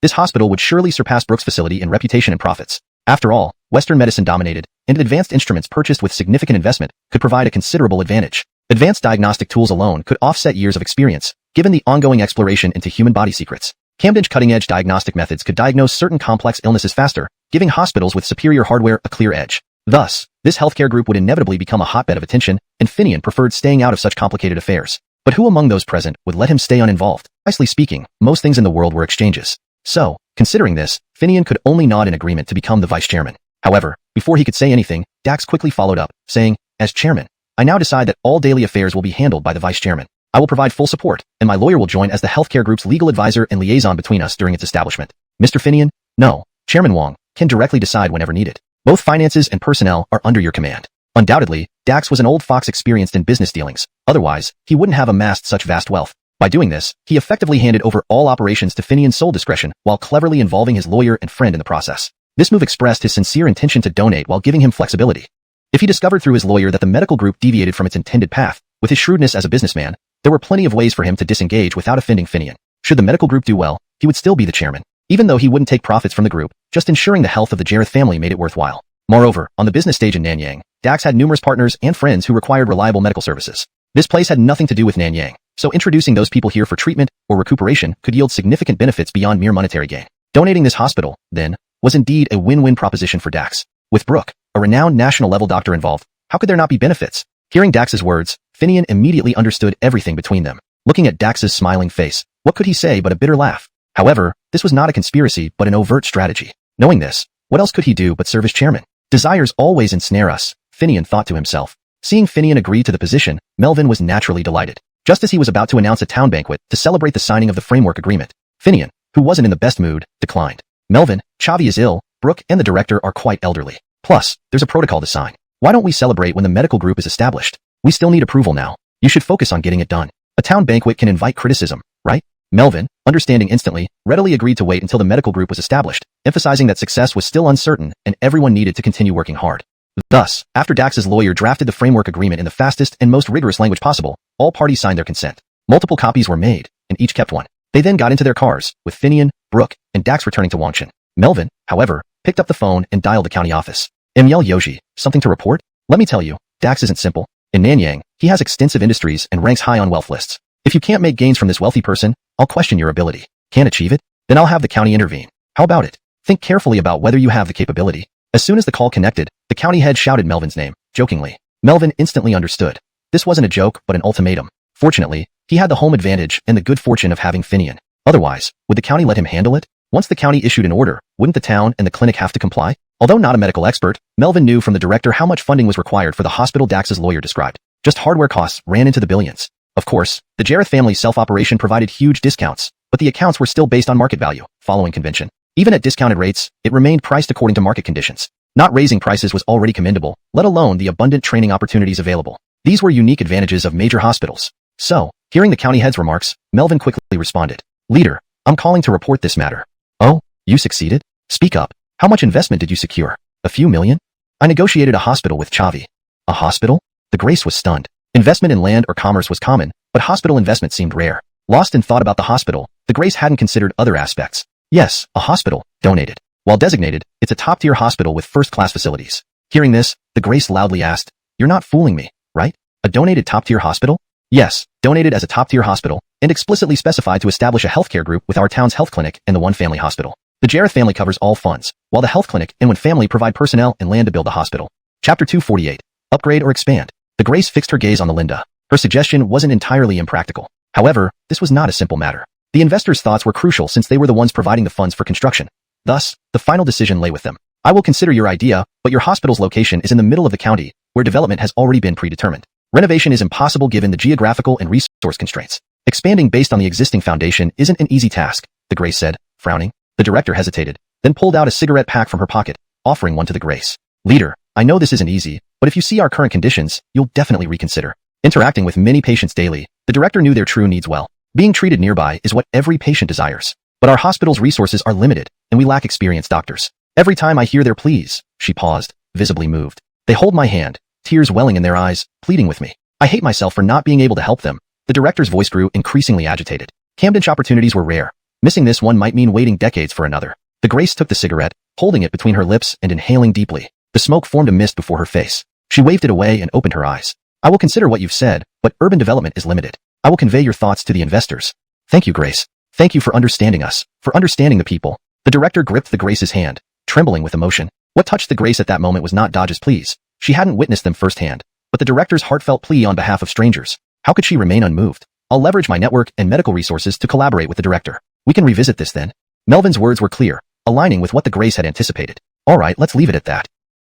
this hospital would surely surpass Brooke's facility in reputation and profits. After all, Western medicine dominated, and advanced instruments purchased with significant investment could provide a considerable advantage. Advanced diagnostic tools alone could offset years of experience, given the ongoing exploration into human body secrets. Camden's cutting-edge diagnostic methods could diagnose certain complex illnesses faster, giving hospitals with superior hardware a clear edge. Thus, this healthcare group would inevitably become a hotbed of attention, and Finian preferred staying out of such complicated affairs. But who among those present would let him stay uninvolved? Precisely speaking, most things in the world were exchanges. So, considering this, Finian could only nod in agreement to become the vice chairman. However, before he could say anything, Dax quickly followed up, saying, "As chairman, I now decide that all daily affairs will be handled by the vice chairman. I will provide full support, and my lawyer will join as the healthcare group's legal advisor and liaison between us during its establishment. Mr. Finian, no, Chairman Wong, can directly decide whenever needed. Both finances and personnel are under your command." Undoubtedly, Dax was an old fox experienced in business dealings. Otherwise, he wouldn't have amassed such vast wealth. By doing this, he effectively handed over all operations to Finian's sole discretion while cleverly involving his lawyer and friend in the process. This move expressed his sincere intention to donate while giving him flexibility. If he discovered through his lawyer that the medical group deviated from its intended path, with his shrewdness as a businessman, there were plenty of ways for him to disengage without offending Finian. Should the medical group do well, he would still be the chairman. Even though he wouldn't take profits from the group, just ensuring the health of the Jareth family made it worthwhile. Moreover, on the business stage in Nanyang, Dax had numerous partners and friends who required reliable medical services. This place had nothing to do with Nanyang, so introducing those people here for treatment or recuperation could yield significant benefits beyond mere monetary gain. Donating this hospital, then, was indeed a win-win proposition for Dax. With Brooke, a renowned national-level doctor involved, how could there not be benefits? Hearing Dax's words, Finian immediately understood everything between them. Looking at Dax's smiling face, what could he say but a bitter laugh? However, this was not a conspiracy but an overt strategy. Knowing this, what else could he do but serve as chairman? Desires always ensnare us, Finian thought to himself. Seeing Finian agree to the position, Melvin was naturally delighted. Just as he was about to announce a town banquet to celebrate the signing of the framework agreement, Finian, who wasn't in the best mood, declined. "Melvin, Chavi is ill, Brooke and the director are quite elderly. Plus, there's a protocol to sign. Why don't we celebrate when the medical group is established? We still need approval now. You should focus on getting it done. A town banquet can invite criticism, right?" Melvin, understanding instantly, readily agreed to wait until the medical group was established, emphasizing that success was still uncertain and everyone needed to continue working hard. Thus, after Dax's lawyer drafted the framework agreement in the fastest and most rigorous language possible, all parties signed their consent. Multiple copies were made, and each kept one. They then got into their cars, with Finian, Brooke, and Dax returning to Wangshan. Melvin, however, picked up the phone and dialed the county office. "Emil Yoshi, something to report? Let me tell you, Dax isn't simple. In Nanyang, he has extensive industries and ranks high on wealth lists. If you can't make gains from this wealthy person, I'll question your ability. Can't achieve it? Then I'll have the county intervene. How about it? Think carefully about whether you have the capability." As soon as the call connected, the county head shouted Melvin's name, jokingly. Melvin instantly understood. This wasn't a joke but an ultimatum. Fortunately, he had the home advantage and the good fortune of having Finian. Otherwise, would the county let him handle it? Once the county issued an order, wouldn't the town and the clinic have to comply? Although not a medical expert, Melvin knew from the director how much funding was required for the hospital Dax's lawyer described. Just hardware costs ran into the billions. Of course, the Jareth family's self-operation provided huge discounts, but the accounts were still based on market value, following convention. Even at discounted rates, it remained priced according to market conditions. Not raising prices was already commendable, let alone the abundant training opportunities available. These were unique advantages of major hospitals. So, hearing the county head's remarks, Melvin quickly responded. "Leader, I'm calling to report this matter." "Oh, you succeeded? Speak up. How much investment did you secure? A few million?" "I negotiated a hospital with Chavi." "A hospital?" The Grace was stunned. Investment in land or commerce was common, but hospital investment seemed rare. Lost in thought about the hospital, the Grace hadn't considered other aspects. "Yes, a hospital, donated. While designated, it's a top-tier hospital with first-class facilities." Hearing this, the Grace loudly asked, "You're not fooling me, right? A donated top-tier hospital?" "Yes, donated as a top-tier hospital, and explicitly specified to establish a healthcare group with our town's health clinic and the One Family Hospital. The Jareth family covers all funds, while the health clinic and One Family provide personnel and land to build the hospital." Chapter 248. Upgrade or expand. The Grace fixed her gaze on the Linda. Her suggestion wasn't entirely impractical. However, this was not a simple matter. The investors' thoughts were crucial since they were the ones providing the funds for construction. Thus, the final decision lay with them. "I will consider your idea, but your hospital's location is in the middle of the county, where development has already been predetermined. Renovation is impossible given the geographical and resource constraints. Expanding based on the existing foundation isn't an easy task, the Grace said, frowning. The director hesitated, then pulled out a cigarette pack from her pocket, offering one to the Grace. Leader, I know this isn't easy, but if you see our current conditions, you'll definitely reconsider. Interacting with many patients daily, the director knew their true needs well. Being treated nearby is what every patient desires. But our hospital's resources are limited, and we lack experienced doctors. Every time I hear their pleas, she paused, visibly moved. They hold my hand, tears welling in their eyes, pleading with me. I hate myself for not being able to help them. The director's voice grew increasingly agitated. Camden's opportunities were rare. Missing this one might mean waiting decades for another. The Grace took the cigarette, holding it between her lips and inhaling deeply. The smoke formed a mist before her face. She waved it away and opened her eyes. I will consider what you've said, but urban development is limited. I will convey your thoughts to the investors. Thank you, Grace. Thank you for understanding us, for understanding the people. The director gripped the Grace's hand, trembling with emotion. What touched the Grace at that moment was not Dodge's pleas. She hadn't witnessed them firsthand, but the director's heartfelt plea on behalf of strangers. How could she remain unmoved? I'll leverage my network and medical resources to collaborate with the director. We can revisit this then. Melvin's words were clear, aligning with what the Grace had anticipated. All right, let's leave it at that.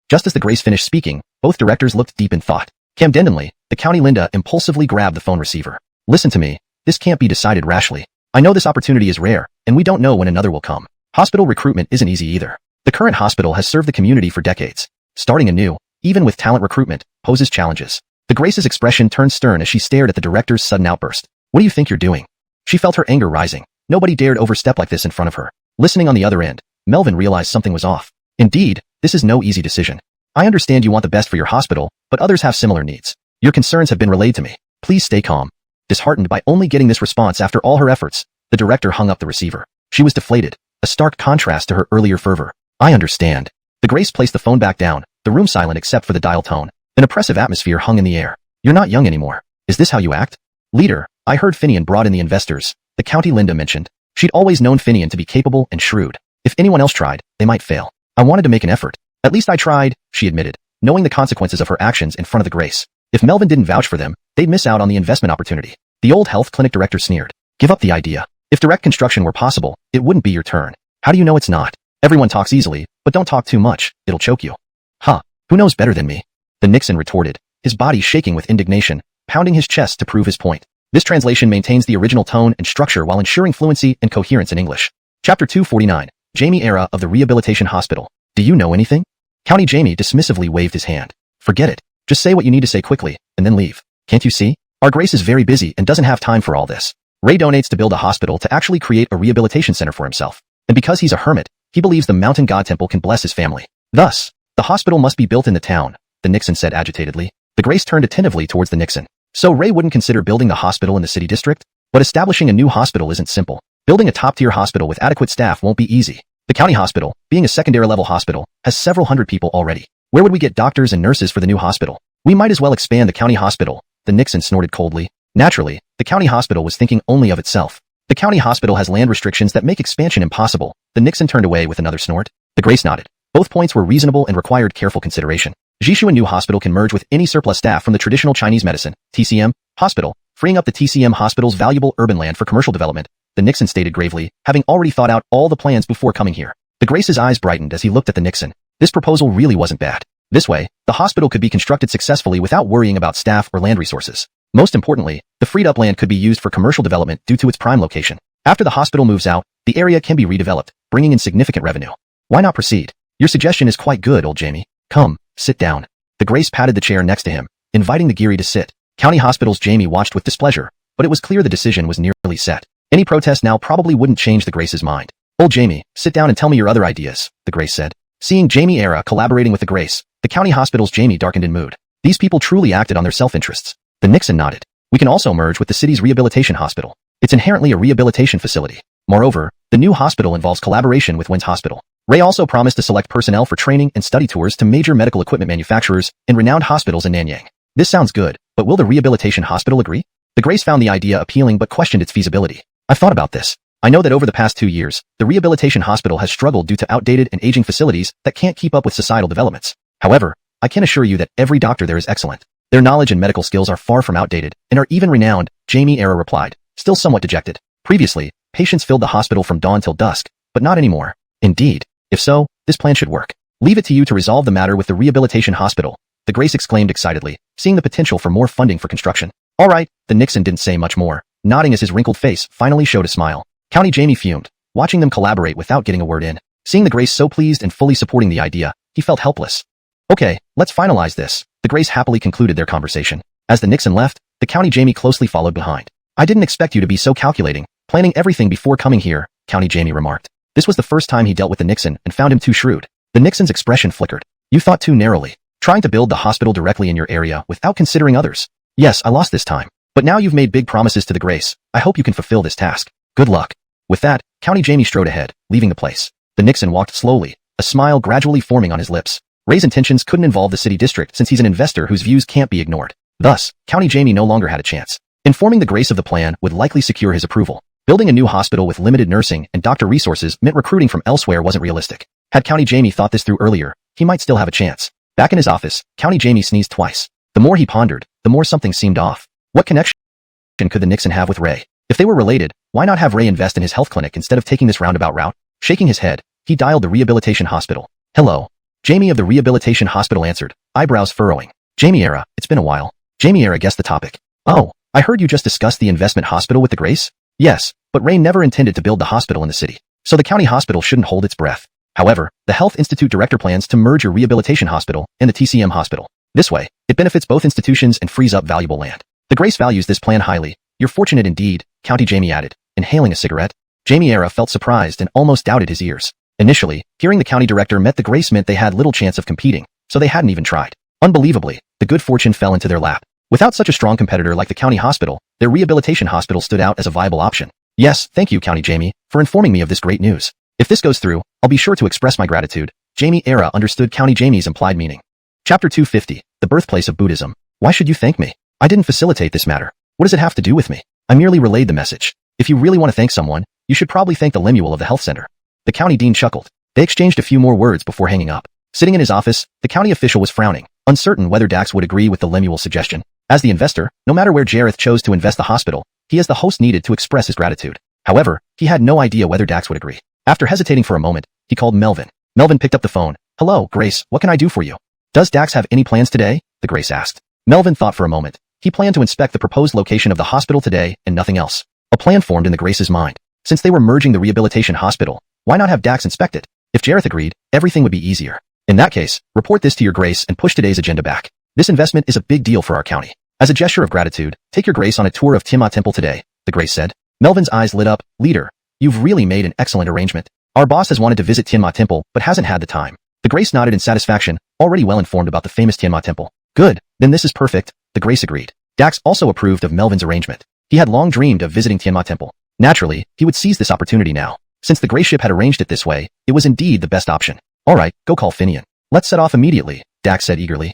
Just as the Grace finished speaking, both directors looked deep in thought. Camdendenly, the County Linda impulsively grabbed the phone receiver. Listen to me. This can't be decided rashly. I know this opportunity is rare, and we don't know when another will come. Hospital recruitment isn't easy either. The current hospital has served the community for decades. Starting anew, even with talent recruitment, poses challenges. The Grace's expression turned stern as she stared at the director's sudden outburst. What do you think you're doing? She felt her anger rising. Nobody dared overstep like this in front of her. Listening on the other end, Melvin realized something was off. Indeed, this is no easy decision. I understand you want the best for your hospital, but others have similar needs. Your concerns have been relayed to me. Please stay calm. Disheartened by only getting this response after all her efforts, the director hung up the receiver. She was deflated, a stark contrast to her earlier fervor. I understand. The Grace placed the phone back down, the room silent except for the dial tone. An oppressive atmosphere hung in the air. You're not young anymore. Is this how you act? Leader, I heard Finian brought in the investors, the County Linda mentioned. She'd always known Finian to be capable and shrewd. If anyone else tried, they might fail. I wanted to make an effort. At least I tried, she admitted, knowing the consequences of her actions in front of the Grace. If Melvin didn't vouch for them, they'd miss out on the investment opportunity. The old health clinic director sneered. Give up the idea. If direct construction were possible, it wouldn't be your turn. How do you know it's not? Everyone talks easily, but don't talk too much, it'll choke you. Huh, who knows better than me? The Nixon retorted, his body shaking with indignation, pounding his chest to prove his point. This translation maintains the original tone and structure while ensuring fluency and coherence in English. Chapter 249, Jamie Era of the Rehabilitation Hospital. Do you know anything? County Jamie dismissively waved his hand. Forget it. Just say what you need to say quickly, and then leave. Can't you see? Our Grace is very busy and doesn't have time for all this. Ray donates to build a hospital to actually create a rehabilitation center for himself. And because he's a hermit, he believes the mountain god temple can bless his family. Thus, the hospital must be built in the town, the Nixon said agitatedly. The Grace turned attentively towards the Nixon. So Ray wouldn't consider building a hospital in the city district? But establishing a new hospital isn't simple. Building a top-tier hospital with adequate staff won't be easy. The county hospital, being a secondary-level hospital, has several hundred people already. Where would we get doctors and nurses for the new hospital? We might as well expand the county hospital, the Nixon snorted coldly. Naturally, the county hospital was thinking only of itself. The county hospital has land restrictions that make expansion impossible. The Nixon turned away with another snort. The Grace nodded. Both points were reasonable and required careful consideration. Jishuan New Hospital can merge with any surplus staff from the traditional Chinese medicine, TCM, hospital, freeing up the TCM hospital's valuable urban land for commercial development, the Nixon stated gravely, having already thought out all the plans before coming here. The Grace's eyes brightened as he looked at the Nixon. This proposal really wasn't bad. This way, the hospital could be constructed successfully without worrying about staff or land resources. Most importantly, the freed-up land could be used for commercial development due to its prime location. After the hospital moves out, the area can be redeveloped, bringing in significant revenue. Why not proceed? Your suggestion is quite good, old Jamie. Come, sit down. The Grace patted the chair next to him, inviting the Geary to sit. County Hospital's Jamie watched with displeasure, but it was clear the decision was nearly set. Any protest now probably wouldn't change the Grace's mind. Old Jamie, sit down and tell me your other ideas, the Grace said. Seeing Jamie Era collaborating with the Grace, the County Hospital's Jamie darkened in mood. These people truly acted on their self-interests. The Nixon nodded. We can also merge with the city's rehabilitation hospital. It's inherently a rehabilitation facility. Moreover, the new hospital involves collaboration with Wynn's Hospital. Ray also promised to select personnel for training and study tours to major medical equipment manufacturers and renowned hospitals in Nanyang. This sounds good, but will the rehabilitation hospital agree? The Grace found the idea appealing but questioned its feasibility. I've thought about this. I know that over the past 2 years, the rehabilitation hospital has struggled due to outdated and aging facilities that can't keep up with societal developments. However, I can assure you that every doctor there is excellent. Their knowledge and medical skills are far from outdated and are even renowned, Jamie Era replied, still somewhat dejected. Previously, patients filled the hospital from dawn till dusk, but not anymore. Indeed. If so, this plan should work. Leave it to you to resolve the matter with the rehabilitation hospital, the Grace exclaimed excitedly, seeing the potential for more funding for construction. All right, the Nixon didn't say much more, nodding as his wrinkled face finally showed a smile. County Jamie fumed, watching them collaborate without getting a word in. Seeing the Grace so pleased and fully supporting the idea, he felt helpless. Okay, let's finalize this. The Grace happily concluded their conversation. As the Nixon left, the County Jamie closely followed behind. I didn't expect you to be so calculating, planning everything before coming here, County Jamie remarked. This was the first time he dealt with the Nixon and found him too shrewd. The Nixon's expression flickered. You thought too narrowly, trying to build the hospital directly in your area without considering others. Yes, I lost this time. But now you've made big promises to the Grace. I hope you can fulfill this task. Good luck. With that, County Jamie strode ahead, leaving the place. The Nixon walked slowly, a smile gradually forming on his lips. Ray's intentions couldn't involve the city district since he's an investor whose views can't be ignored. Thus, County Jamie no longer had a chance. Informing the Grace of the plan would likely secure his approval. Building a new hospital with limited nursing and doctor resources meant recruiting from elsewhere wasn't realistic. Had County Jamie thought this through earlier, he might still have a chance. Back in his office, County Jamie sneezed twice. The more he pondered, the more something seemed off. What connection could the Nixon have with Ray? If they were related, why not have Ray invest in his health clinic instead of taking this roundabout route? Shaking his head, he dialed the rehabilitation hospital. Hello. Jamie of the rehabilitation hospital answered, eyebrows furrowing. Jamie Era, it's been a while. Jamie Era guessed the topic. Oh, I heard you just discussed the investment hospital with the Grace? Yes, but Ray never intended to build the hospital in the city, so the county hospital shouldn't hold its breath. However, the Health Institute director plans to merge your rehabilitation hospital and the TCM hospital. This way, it benefits both institutions and frees up valuable land. The Grace values this plan highly. You're fortunate indeed, County Jamie added, inhaling a cigarette. Jamie Era felt surprised and almost doubted his ears. Initially, hearing the county director met the Grace meant they had little chance of competing, so they hadn't even tried. Unbelievably, the good fortune fell into their lap. Without such a strong competitor like the county hospital, their rehabilitation hospital stood out as a viable option. Yes, thank you, County Jamie, for informing me of this great news. If this goes through, I'll be sure to express my gratitude. Jamie Era understood County Jamie's implied meaning. Chapter 250, The Birthplace of Buddhism. Why should you thank me? I didn't facilitate this matter. What does it have to do with me? I merely relayed the message. If you really want to thank someone, you should probably thank the Lemuel of the health center. The county dean chuckled. They exchanged a few more words before hanging up. Sitting in his office, the county official was frowning, uncertain whether Dax would agree with the Lemuel suggestion. As the investor, no matter where Jareth chose to invest the hospital, he as the host needed to express his gratitude. However, he had no idea whether Dax would agree. After hesitating for a moment, he called Melvin. Melvin picked up the phone. Hello, Grace, what can I do for you? Does Dax have any plans today? The Grace asked. Melvin thought for a moment. He planned to inspect the proposed location of the hospital today and nothing else. A plan formed in the Grace's mind. Since they were merging the rehabilitation hospital, why not have Dax inspect it? If Jareth agreed, everything would be easier. In that case, report this to your Grace and push today's agenda back. This investment is a big deal for our county. As a gesture of gratitude, take your Grace on a tour of Tiamat Temple today, the Grace said. Melvin's eyes lit up. Leader, you've really made an excellent arrangement. Our boss has wanted to visit Tiamat Temple, but hasn't had the time. The Grace nodded in satisfaction, already well informed about the famous Tiamat Temple. Good, then this is perfect, the Grace agreed. Dax also approved of Melvin's arrangement. He had long dreamed of visiting Tiamat Temple. Naturally, he would seize this opportunity now. Since the Grace ship had arranged it this way, it was indeed the best option. Alright, go call Finian. Let's set off immediately, Dax said eagerly.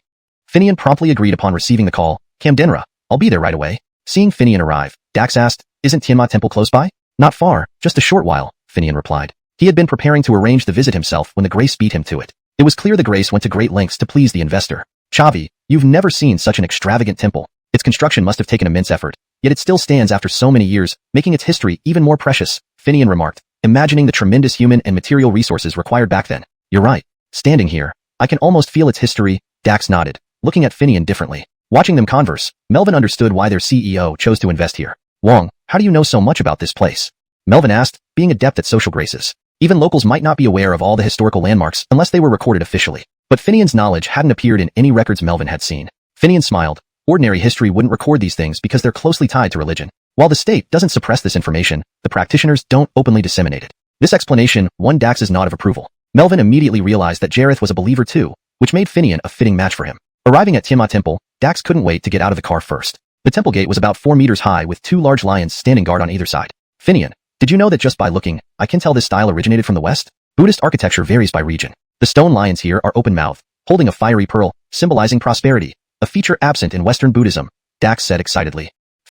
Finian promptly agreed upon receiving the call. Camdenra, I'll be there right away. Seeing Finian arrive, Dax asked, isn't Tiamat Temple close by? Not far, just a short while, Finian replied. He had been preparing to arrange the visit himself when the Grace beat him to it. It was clear the Grace went to great lengths to please the investor. Chavi, you've never seen such an extravagant temple. Its construction must have taken immense effort, yet it still stands after so many years, making its history even more precious, Finian remarked, imagining the tremendous human and material resources required back then. You're right. Standing here, I can almost feel its history, Dax nodded, looking at Finian differently. Watching them converse, Melvin understood why their CEO chose to invest here. Wong, how do you know so much about this place? Melvin asked, being adept at social graces. Even locals might not be aware of all the historical landmarks unless they were recorded officially. But Finian's knowledge hadn't appeared in any records Melvin had seen. Finian smiled. Ordinary history wouldn't record these things because they're closely tied to religion. While the state doesn't suppress this information, the practitioners don't openly disseminate it. This explanation won Dax's nod of approval. Melvin immediately realized that Jareth was a believer too, which made Finian a fitting match for him. Arriving at Tiamat Temple, Dax couldn't wait to get out of the car first. The temple gate was about 4 meters high with 2 large lions standing guard on either side. Finian, did you know that just by looking, I can tell this style originated from the West? Buddhist architecture varies by region. The stone lions here are open-mouthed, holding a fiery pearl, symbolizing prosperity, a feature absent in Western Buddhism, Dax said excitedly.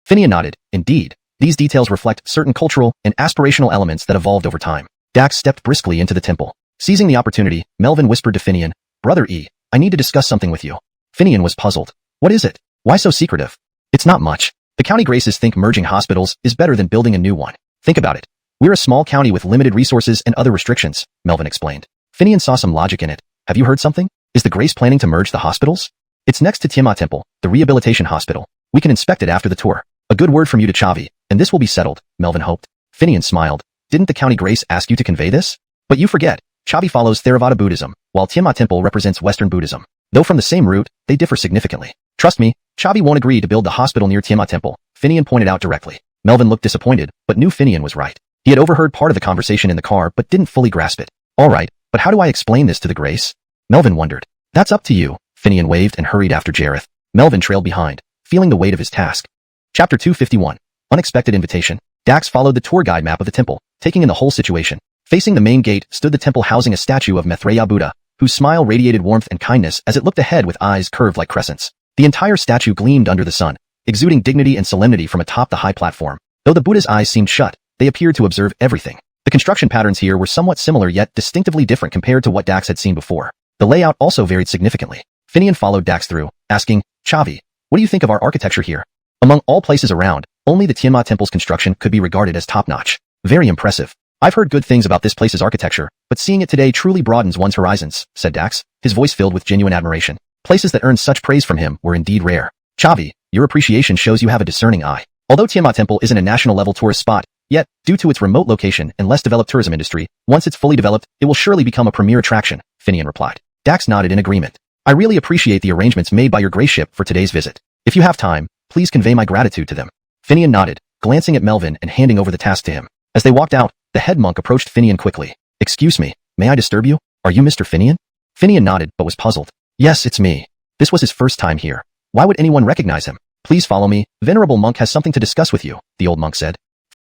Finian nodded. Indeed, these details reflect certain cultural and aspirational elements that evolved over time. Dax stepped briskly into the temple. Seizing the opportunity, Melvin whispered to Finian, Brother E, I need to discuss something with you. Finian was puzzled. What is it? Why so secretive? It's not much. The county Graces think merging hospitals is better than building a new one. Think about it. We're a small county with limited resources and other restrictions, Melvin explained. Finian saw some logic in it. Have you heard something? Is the Grace planning to merge the hospitals? It's next to Tiamat Temple, the rehabilitation hospital. We can inspect it after the tour. A good word from you to Chavi, and this will be settled, Melvin hoped. Finian smiled. Didn't the county grace ask you to convey this? But you forget, Chavi follows Theravada Buddhism, while Tiamat Temple represents Western Buddhism. Though from the same root, they differ significantly. Trust me, Chavi won't agree to build the hospital near Tiamat Temple, Finian pointed out directly. Melvin looked disappointed, but knew Finian was right. He had overheard part of the conversation in the car but didn't fully grasp it. Alright, but how do I explain this to the grace? Melvin wondered. That's up to you, Finian waved and hurried after Jareth. Melvin trailed behind, feeling the weight of his task. Chapter 251. Unexpected Invitation. Dax followed the tour guide map of the temple, taking in the whole situation. Facing the main gate stood the temple housing a statue of Maitreya Buddha, whose smile radiated warmth and kindness as it looked ahead with eyes curved like crescents. The entire statue gleamed under the sun, exuding dignity and solemnity from atop the high platform. Though the Buddha's eyes seemed shut, they appeared to observe everything. The construction patterns here were somewhat similar yet distinctively different compared to what Dax had seen before. The layout also varied significantly. Finian followed Dax through, asking, Chavi, what do you think of our architecture here? Among all places around, only the Tiamat Temple's construction could be regarded as top-notch. Very impressive. I've heard good things about this place's architecture, but seeing it today truly broadens one's horizons, said Dax, his voice filled with genuine admiration. Places that earned such praise from him were indeed rare. Chavi, your appreciation shows you have a discerning eye. Although Tiamat Temple isn't a national-level tourist spot, yet, due to its remote location and less developed tourism industry, once it's fully developed, it will surely become a premier attraction, Finian replied. Dax nodded in agreement. I really appreciate the arrangements made by your grace ship for today's visit. If you have time, please convey my gratitude to them. Finian nodded, glancing at Melvin and handing over the task to him. As they walked out, the head monk approached Finian quickly. Excuse me, may I disturb you? Are you Mr. Finian? Finian nodded but was puzzled. Yes, it's me. This was his first time here. Why would anyone recognize him? Please follow me. Venerable monk has something to discuss with you, the old monk said.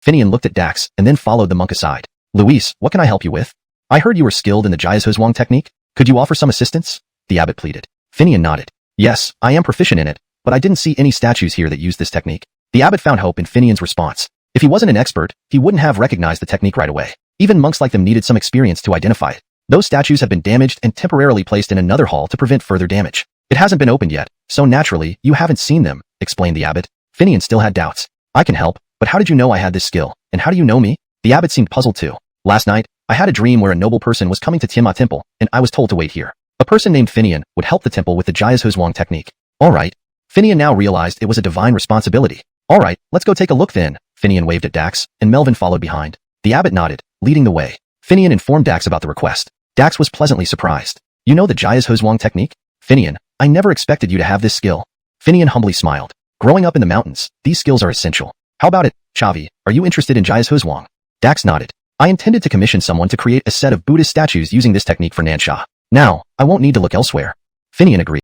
Finian looked at Dax and then followed the monk aside. Luis, what can I help you with? I heard you were skilled in the Jiazhuzhuang technique. Could you offer some assistance? The abbot pleaded. Finian nodded. Yes, I am proficient in it, but I didn't see any statues here that use this technique. The abbot found hope in Finian's response. If he wasn't an expert, he wouldn't have recognized the technique right away. Even monks like them needed some experience to identify it. Those statues have been damaged and temporarily placed in another hall to prevent further damage. It hasn't been opened yet, so naturally, you haven't seen them, explained the abbot. Finian still had doubts. I can help, but how did you know I had this skill, and how do you know me? The abbot seemed puzzled too. Last night, I had a dream where a noble person was coming to Tiamat Temple, and I was told to wait here. A person named Finian would help the temple with the Jiazhuzhuang technique. Alright. Finian now realized it was a divine responsibility. Alright, let's go take a look then. Finian waved at Dax, and Melvin followed behind. The abbot nodded, leading the way. Finian informed Dax about the request. Dax was pleasantly surprised. You know the Jiazhuzhuang technique? Finian, I never expected you to have this skill. Finian humbly smiled. Growing up in the mountains, these skills are essential. How about it, Chavi? Are you interested in Jiazhuzhuang? Dax nodded. I intended to commission someone to create a set of Buddhist statues using this technique for Nansha. Now, I won't need to look elsewhere. Finian agreed.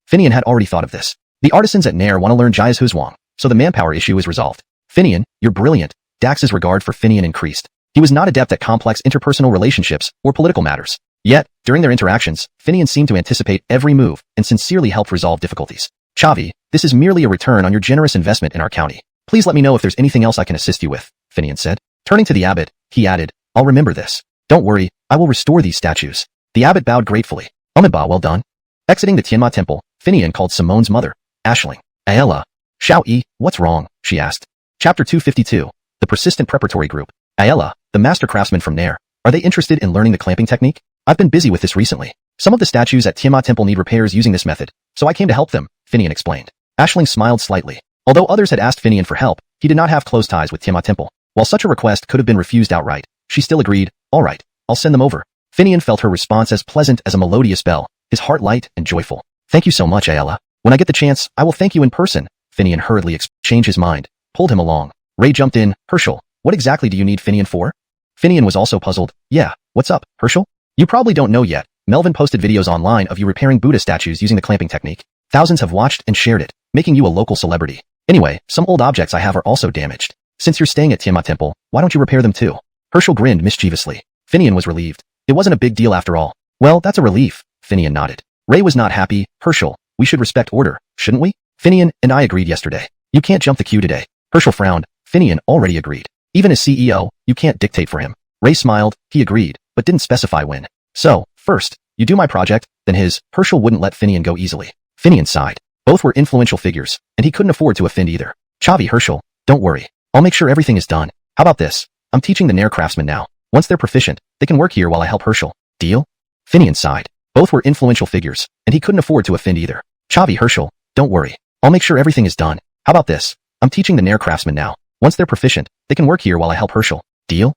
Finian had already thought of this. The artisans at Nero want to learn Jiazhuzhuang, so the manpower issue is resolved. Finian, you're brilliant. Dax's regard for Finian increased. He was not adept at complex interpersonal relationships or political matters. Yet, during their interactions, Finian seemed to anticipate every move and sincerely helped resolve difficulties. Chavi, this is merely a return on your generous investment in our county. Please let me know if there's anything else I can assist you with, Finian said. Turning to the abbot, he added, I'll remember this. Don't worry, I will restore these statues. The abbot bowed gratefully. Amiba, well done. Exiting the Tiamat Temple, Finian called Simone's mother, Ashling. Ayala. Xiao-Yi, what's wrong? She asked. Chapter 252. The Persistent Preparatory Group. Ayala, the master craftsman from Nero. Are they interested in learning the clamping technique? I've been busy with this recently. Some of the statues at Tiamat Temple need repairs using this method, so I came to help them, Finian explained. Ashling smiled slightly. Although others had asked Finian for help, he did not have close ties with Tiamat Temple. While such a request could have been refused outright, she still agreed. Alright, I'll send them over. Finian felt her response as pleasant as a melodious bell, his heart light and joyful. Thank you so much, Ayala. When I get the chance, I will thank you in person. Finian hurriedly changed his mind, pulled him along. Ray jumped in. Herschel, what exactly do you need Finian for? Finian was also puzzled. Yeah, what's up, Herschel? You probably don't know yet. Melvin posted videos online of you repairing Buddha statues using the clamping technique. Thousands have watched and shared it, making you a local celebrity. Anyway, some old objects I have are also damaged. Since you're staying at Tiamat Temple, why don't you repair them too? Herschel grinned mischievously. Finian was relieved. It wasn't a big deal after all. Well, that's a relief. Finian nodded. Ray was not happy. Herschel, we should respect order, shouldn't we? Finian and I agreed yesterday. You can't jump the queue today. Herschel frowned. Finian already agreed. Even as CEO, you can't dictate for him. Ray smiled. He agreed, but didn't specify when. So, first, you do my project, then his. Herschel wouldn't let Finian go easily. Finian sighed. Both were influential figures, and he couldn't afford to offend either. Chavi, Herschel, don't worry. I'll make sure everything is done. How about this? I'm teaching the Nero craftsmen now. Once they're proficient, they can work here while I help Herschel. Deal? Finian sighed. Both were influential figures, and he couldn't afford to offend either. Chavi, Herschel, don't worry. I'll make sure everything is done. How about this? I'm teaching the Nair craftsmen now. Once they're proficient, they can work here while I help Herschel. Deal?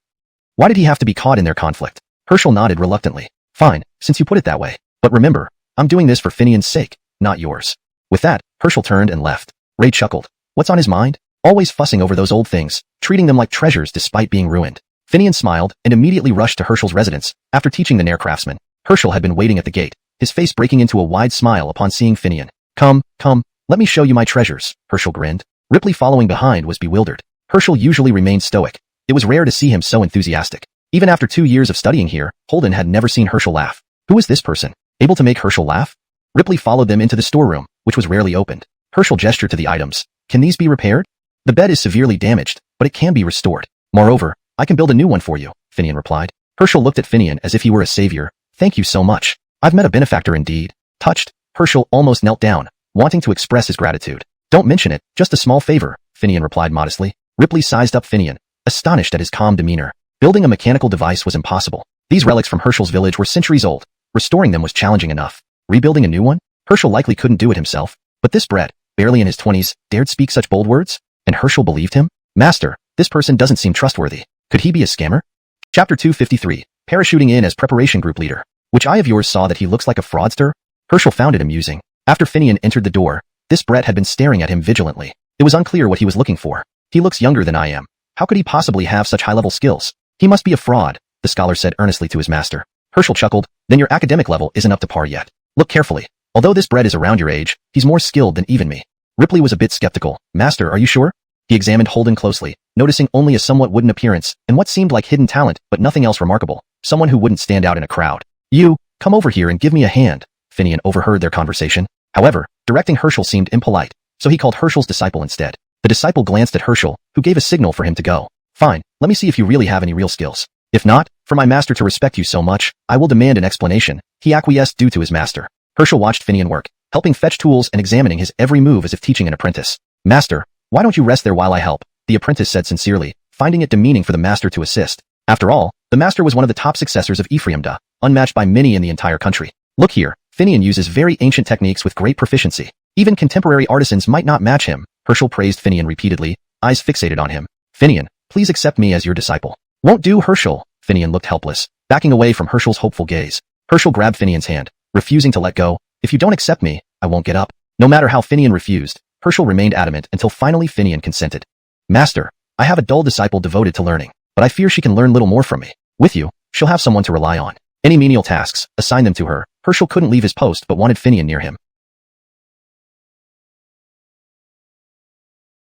Why did he have to be caught in their conflict? Herschel nodded reluctantly. Fine, since you put it that way. But remember, I'm doing this for Finian's sake, not yours. With that, Herschel turned and left. Ray chuckled. What's on his mind? Always fussing over those old things, treating them like treasures despite being ruined. Finian smiled and immediately rushed to Herschel's residence after teaching the Nair craftsman. Herschel had been waiting at the gate, his face breaking into a wide smile upon seeing Finian. Come, let me show you my treasures, Herschel grinned. Ripley following behind was bewildered. Herschel usually remained stoic. It was rare to see him so enthusiastic. Even after 2 years of studying here, Holden had never seen Herschel laugh. Who was this person? Able to make Herschel laugh? Ripley followed them into the storeroom, which was rarely opened. Herschel gestured to the items. Can these be repaired? The bed is severely damaged, but it can be restored. Moreover, I can build a new one for you, Finian replied. Herschel looked at Finian as if he were a savior. Thank you so much. I've met a benefactor indeed. Touched, Herschel almost knelt down, wanting to express his gratitude. Don't mention it, just a small favor, Finian replied modestly. Ripley sized up Finian, astonished at his calm demeanor. Building a mechanical device was impossible. These relics from Herschel's village were centuries old. Restoring them was challenging enough. Rebuilding a new one? Herschel likely couldn't do it himself. But this bred, barely in his 20s, dared speak such bold words? And Herschel believed him? Master, this person doesn't seem trustworthy. Could he be a scammer? Chapter 253, Parachuting in as Preparation Group Leader. Which eye of yours saw that he looks like a fraudster? Herschel found it amusing. After Finian entered the door, this brat had been staring at him vigilantly. It was unclear what he was looking for. He looks younger than I am. How could he possibly have such high-level skills? He must be a fraud, the scholar said earnestly to his master. Herschel chuckled. Then your academic level isn't up to par yet. Look carefully. Although this bred is around your age, he's more skilled than even me. Ripley was a bit skeptical. Master, are you sure? He examined Holden closely, noticing only a somewhat wooden appearance and what seemed like hidden talent, but nothing else remarkable. Someone who wouldn't stand out in a crowd. You, come over here and give me a hand. Finian overheard their conversation. However, directing Herschel seemed impolite, so he called Herschel's disciple instead. The disciple glanced at Herschel, who gave a signal for him to go. Fine, let me see if you really have any real skills. If not, for my master to respect you so much, I will demand an explanation. He acquiesced due to his master. Herschel watched Finian work, helping fetch tools and examining his every move as if teaching an apprentice. Master, why don't you rest there while I help? The apprentice said sincerely, finding it demeaning for the master to assist. After all, the master was one of the top successors of Ephraimda, unmatched by many in the entire country. Look here, Finian uses very ancient techniques with great proficiency. Even contemporary artisans might not match him. Herschel praised Finian repeatedly, eyes fixated on him. Finian, please accept me as your disciple. Won't do, Herschel. Finian looked helpless, backing away from Herschel's hopeful gaze. Herschel grabbed Finian's hand, refusing to let go. If you don't accept me, I won't get up. No matter how Finian refused, Herschel remained adamant until finally Finian consented. Master, I have a dull disciple devoted to learning, but I fear she can learn little more from me. With you, she'll have someone to rely on. Any menial tasks, assign them to her. Herschel couldn't leave his post but wanted Finian near him.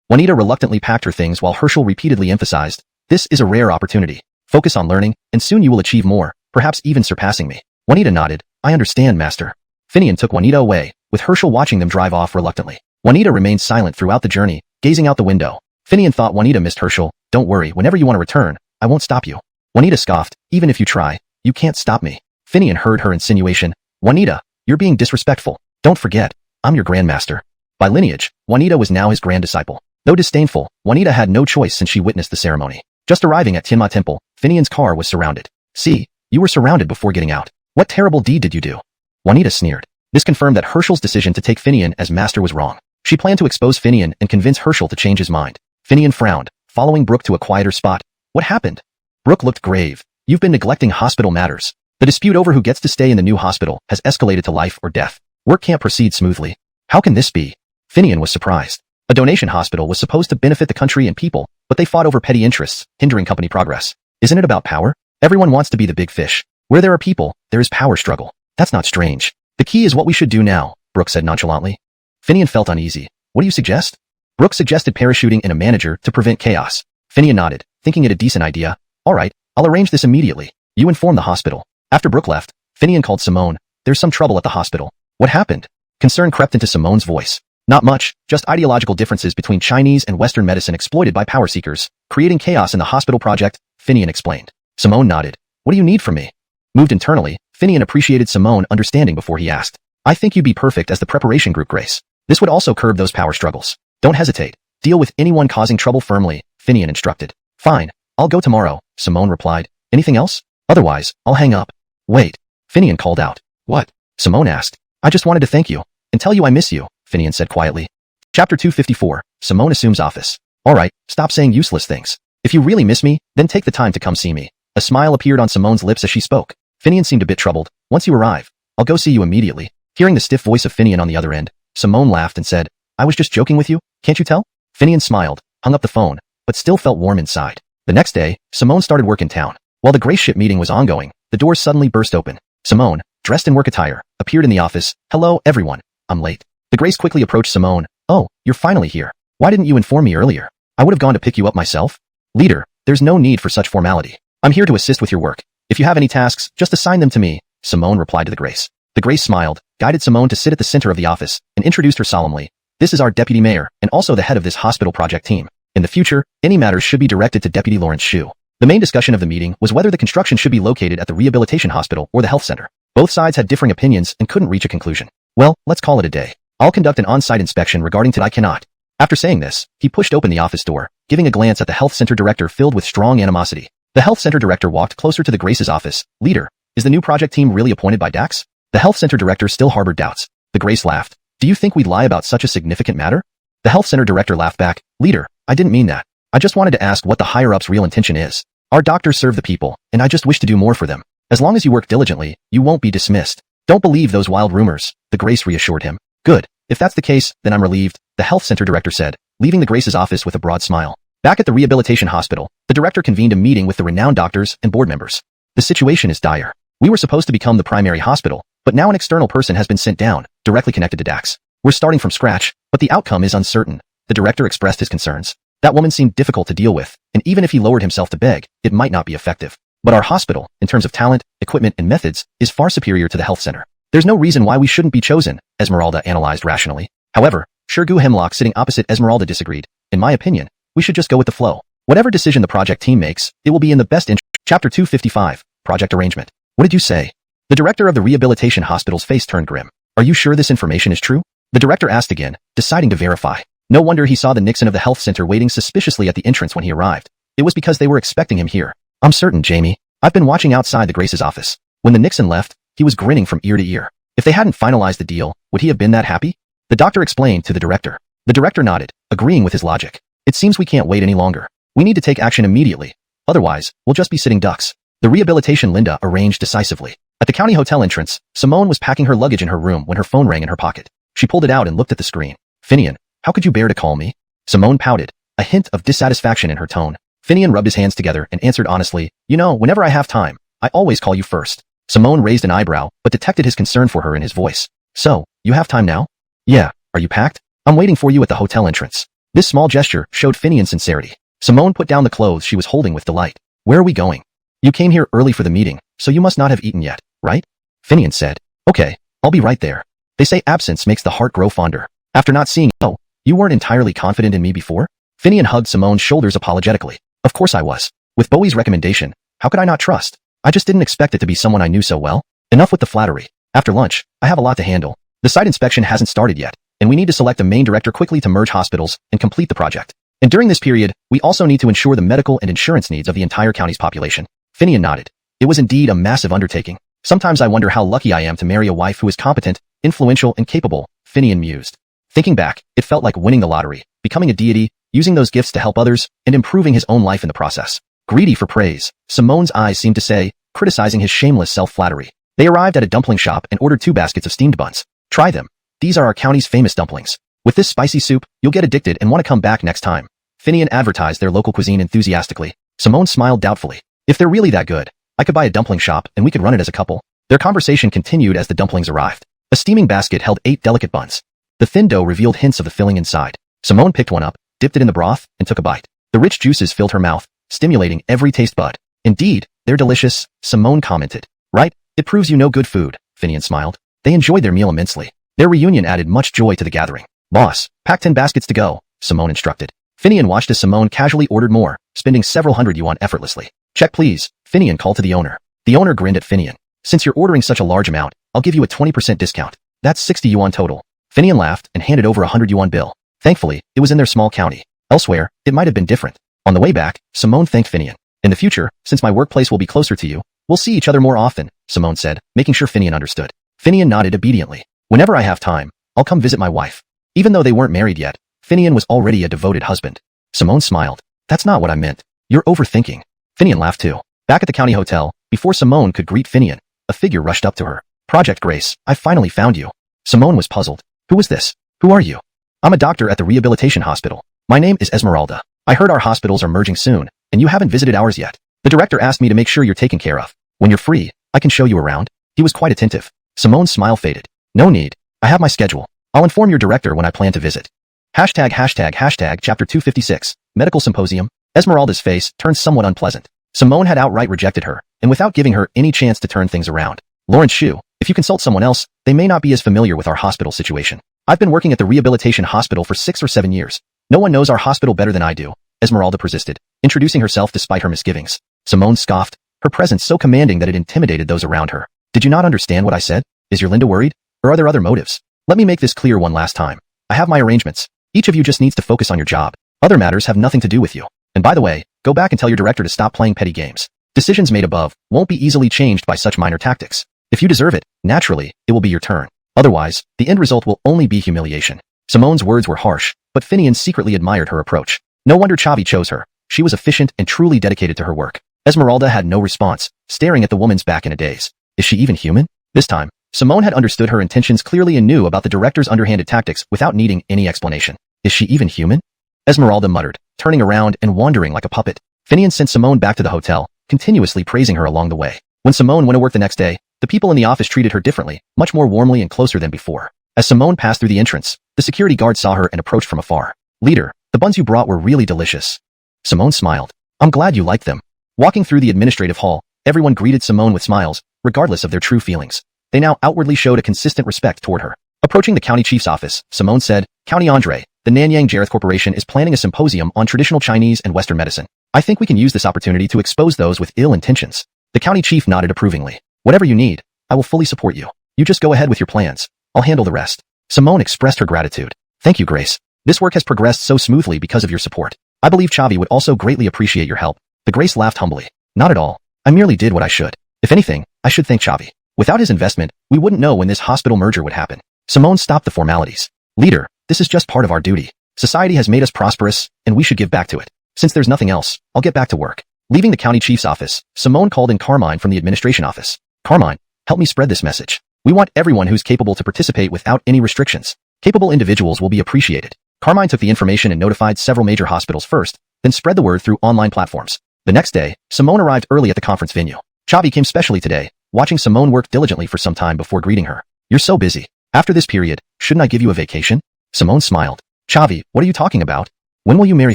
Juanita reluctantly packed her things while Herschel repeatedly emphasized, this is a rare opportunity. Focus on learning, and soon you will achieve more, perhaps even surpassing me. Juanita nodded. I understand, master. Finian took Juanita away, with Herschel watching them drive off reluctantly. Juanita remained silent throughout the journey, gazing out the window. Finian thought Juanita missed Herschel. Don't worry, whenever you want to return, I won't stop you. Juanita scoffed. Even if you try, you can't stop me. Finian heard her insinuation. Juanita, you're being disrespectful. Don't forget, I'm your grandmaster. By lineage, Juanita was now his grand disciple. Though disdainful, Juanita had no choice since she witnessed the ceremony. Just arriving at Tianma Temple, Finian's car was surrounded. See, you were surrounded before getting out. What terrible deed did you do? Juanita sneered. This confirmed that Herschel's decision to take Finian as master was wrong. She planned to expose Finian and convince Herschel to change his mind. Finian frowned, following Brooke to a quieter spot. What happened? Brooke looked grave. You've been neglecting hospital matters. The dispute over who gets to stay in the new hospital has escalated to life or death. Work can't proceed smoothly. How can this be? Finian was surprised. A donation hospital was supposed to benefit the country and people, but they fought over petty interests, hindering company progress. Isn't it about power? Everyone wants to be the big fish. Where there are people, there is power struggle. That's not strange. The key is what we should do now, Brooke said nonchalantly. Finian felt uneasy. What do you suggest? Brooke suggested parachuting in a manager to prevent chaos. Finian nodded, thinking it a decent idea. All right, I'll arrange this immediately. You inform the hospital. After Brooke left, Finian called Simone. There's some trouble at the hospital. What happened? Concern crept into Simone's voice. Not much, just ideological differences between Chinese and Western medicine exploited by power seekers, creating chaos in the hospital project, Finian explained. Simone nodded. What do you need from me? Moved internally, Finian appreciated Simone understanding before he asked. I think you'd be perfect as the preparation group, Grace. This would also curb those power struggles. Don't hesitate. Deal with anyone causing trouble firmly, Finian instructed. Fine, I'll go tomorrow, Simone replied. Anything else? Otherwise, I'll hang up. Wait, Finian called out. What? Simone asked. I just wanted to thank you and tell you I miss you, Finian said quietly. Chapter 254, Simone assumes office. Alright, stop saying useless things. If you really miss me, then take the time to come see me. A smile appeared on Simone's lips as she spoke. Finian seemed a bit troubled. Once you arrive, I'll go see you immediately. Hearing the stiff voice of Finian on the other end, Simone laughed and said, I was just joking with you, can't you tell? Finian smiled, hung up the phone, but still felt warm inside. The next day, Simone started work in town. While the Grace ship meeting was ongoing, the doors suddenly burst open. Simone, dressed in work attire, appeared in the office. Hello, everyone. I'm late. The Grace quickly approached Simone. Oh, you're finally here. Why didn't you inform me earlier? I would have gone to pick you up myself. Leader, there's no need for such formality. I'm here to assist with your work. If you have any tasks, just assign them to me, Simone replied to the Grace. The Grace smiled, guided Simone to sit at the center of the office, and introduced her solemnly. This is our deputy mayor, and also the head of this hospital project team. In the future, any matters should be directed to Deputy Lawrence Shu. The main discussion of the meeting was whether the construction should be located at the rehabilitation hospital or the health center. Both sides had differing opinions and couldn't reach a conclusion. Well, let's call it a day. I'll conduct an on-site inspection regarding to I cannot. After saying this, he pushed open the office door, giving a glance at the health center director filled with strong animosity. The health center director walked closer to the Grace's office. Leader, is the new project team really appointed by Dax? The health center director still harbored doubts. The Grace laughed. Do you think we'd lie about such a significant matter? The health center director laughed back. Leader, I didn't mean that. I just wanted to ask what the higher-up's real intention is. Our doctors serve the people, and I just wish to do more for them. As long as you work diligently, you won't be dismissed. Don't believe those wild rumors, the Grace reassured him. Good. If that's the case, then I'm relieved, the health center director said, leaving the Grace's office with a broad smile. Back at the rehabilitation hospital, the director convened a meeting with the renowned doctors and board members. The situation is dire. We were supposed to become the primary hospital, but now an external person has been sent down, directly connected to Dax. We're starting from scratch, but the outcome is uncertain. The director expressed his concerns. That woman seemed difficult to deal with, and even if he lowered himself to beg, it might not be effective. But our hospital, in terms of talent, equipment, and methods, is far superior to the health center. There's no reason why we shouldn't be chosen, Esmeralda analyzed rationally. However, Shergu Hemlock sitting opposite Esmeralda disagreed. In my opinion, we should just go with the flow. Whatever decision the project team makes, it will be in the best interest. Chapter 255, Project Arrangement. What did you say? The director of the rehabilitation hospital's face turned grim. Are you sure this information is true? The director asked again, deciding to verify. No wonder he saw the Nixon of the health center waiting suspiciously at the entrance when he arrived. It was because they were expecting him here. I'm certain, Jamie. I've been watching outside the Grace's office. When the Nixon left, he was grinning from ear to ear. If they hadn't finalized the deal, would he have been that happy? The doctor explained to the director. The director nodded, agreeing with his logic. It seems we can't wait any longer. We need to take action immediately. Otherwise, we'll just be sitting ducks. The rehabilitation Linda arranged decisively. At the county hotel entrance, Simone was packing her luggage in her room when her phone rang in her pocket. She pulled it out and looked at the screen. Finian, how could you bear to call me? Simone pouted, a hint of dissatisfaction in her tone. Finian rubbed his hands together and answered honestly, you know, whenever I have time, I always call you first. Simone raised an eyebrow, but detected his concern for her in his voice. So, you have time now? Yeah, are you packed? I'm waiting for you at the hotel entrance. This small gesture showed Finian's sincerity. Simone put down the clothes she was holding with delight. Where are we going? You came here early for the meeting, so you must not have eaten yet, right? Finian said. Okay, I'll be right there. They say absence makes the heart grow fonder. After not seeing you, you weren't entirely confident in me before? Finian hugged Simone's shoulders apologetically. Of course I was. With Bowie's recommendation, how could I not trust? I just didn't expect it to be someone I knew so well. Enough with the flattery. After lunch, I have a lot to handle. The site inspection hasn't started yet, and we need to select a main director quickly to merge hospitals and complete the project. And during this period, we also need to ensure the medical and insurance needs of the entire county's population. Finian nodded. It was indeed a massive undertaking. Sometimes I wonder how lucky I am to marry a wife who is competent, influential, and capable, Finian mused. Thinking back, it felt like winning the lottery, becoming a deity, using those gifts to help others, and improving his own life in the process. Greedy for praise, Simone's eyes seemed to say, criticizing his shameless self-flattery. They arrived at a dumpling shop and ordered 2 baskets of steamed buns. Try them. These are our county's famous dumplings. With this spicy soup, you'll get addicted and want to come back next time. Finian advertised their local cuisine enthusiastically. Simone smiled doubtfully. If they're really that good, I could buy a dumpling shop and we could run it as a couple. Their conversation continued as the dumplings arrived. A steaming basket held 8 delicate buns. The thin dough revealed hints of the filling inside. Simone picked one up, dipped it in the broth, and took a bite. The rich juices filled her mouth, stimulating every taste bud. Indeed, they're delicious, Simone commented. Right? It proves you know good food, Finian smiled. They enjoyed their meal immensely. Their reunion added much joy to the gathering. Boss, pack 10 baskets to go, Simone instructed. Finian watched as Simone casually ordered more, spending several hundred yuan effortlessly. Check please, Finian called to the owner. The owner grinned at Finian. Since you're ordering such a large amount, I'll give you a 20% discount. That's 60 yuan total. Finian laughed and handed over a 100 yuan bill. Thankfully, it was in their small county. Elsewhere, it might have been different. On the way back, Simone thanked Finian. In the future, since my workplace will be closer to you, we'll see each other more often, Simone said, making sure Finian understood. Finian nodded obediently. Whenever I have time, I'll come visit my wife. Even though they weren't married yet, Finian was already a devoted husband. Simone smiled. That's not what I meant. You're overthinking. Finian laughed too. Back at the county hotel, before Simone could greet Finian, a figure rushed up to her. Project Grace, I finally found you. Simone was puzzled. Who is this? Who are you? I'm a doctor at the rehabilitation hospital. My name is Esmeralda. I heard our hospitals are merging soon, and you haven't visited ours yet. The director asked me to make sure you're taken care of. When you're free, I can show you around. He was quite attentive. Simone's smile faded. No need. I have my schedule. I'll inform your director when I plan to visit. Chapter 256, Medical Symposium. Esmeralda's face turned somewhat unpleasant. Simone had outright rejected her, and without giving her any chance to turn things around. Lawrence Shu, if you consult someone else, they may not be as familiar with our hospital situation. I've been working at the rehabilitation hospital for 6 or 7 years. No one knows our hospital better than I do, Esmeralda persisted, introducing herself despite her misgivings. Simone scoffed, her presence so commanding that it intimidated those around her. Did you not understand what I said? Is your Linda worried? Or are there other motives? Let me make this clear one last time. I have my arrangements. Each of you just needs to focus on your job. Other matters have nothing to do with you. And by the way, go back and tell your director to stop playing petty games. Decisions made above won't be easily changed by such minor tactics. If you deserve it, naturally, it will be your turn. Otherwise, the end result will only be humiliation. Simone's words were harsh, but Finian secretly admired her approach. No wonder Chavi chose her. She was efficient and truly dedicated to her work. Esmeralda had no response, staring at the woman's back in a daze. Is she even human? This time, Simone had understood her intentions clearly and knew about the director's underhanded tactics without needing any explanation. Is she even human? Esmeralda muttered, turning around and wandering like a puppet. Finian sent Simone back to the hotel, continuously praising her along the way. When Simone went to work the next day, the people in the office treated her differently, much more warmly and closer than before. As Simone passed through the entrance, the security guard saw her and approached from afar. Leader, the buns you brought were really delicious. Simone smiled. I'm glad you liked them. Walking through the administrative hall, everyone greeted Simone with smiles, regardless of their true feelings. They now outwardly showed a consistent respect toward her. Approaching the county chief's office, Simone said, County Andre, the Nanyang Jareth Corporation is planning a symposium on traditional Chinese and Western medicine. I think we can use this opportunity to expose those with ill intentions. The county chief nodded approvingly. Whatever you need, I will fully support you. You just go ahead with your plans. I'll handle the rest. Simone expressed her gratitude. Thank you, Grace. This work has progressed so smoothly because of your support. I believe Chavi would also greatly appreciate your help. The Grace laughed humbly. Not at all. I merely did what I should. If anything, I should thank Chavi. Without his investment, we wouldn't know when this hospital merger would happen. Simone stopped the formalities. Leader, this is just part of our duty. Society has made us prosperous, and we should give back to it. Since there's nothing else, I'll get back to work. Leaving the county chief's office, Simone called in Carmine from the administration office. Carmine, help me spread this message. We want everyone who's capable to participate without any restrictions. Capable individuals will be appreciated. Carmine took the information and notified several major hospitals first, then spread the word through online platforms. The next day, Simone arrived early at the conference venue. Chavi came specially today, watching Simone work diligently for some time before greeting her. You're so busy. After this period, shouldn't I give you a vacation? Simone smiled. Chavi, what are you talking about? When will you marry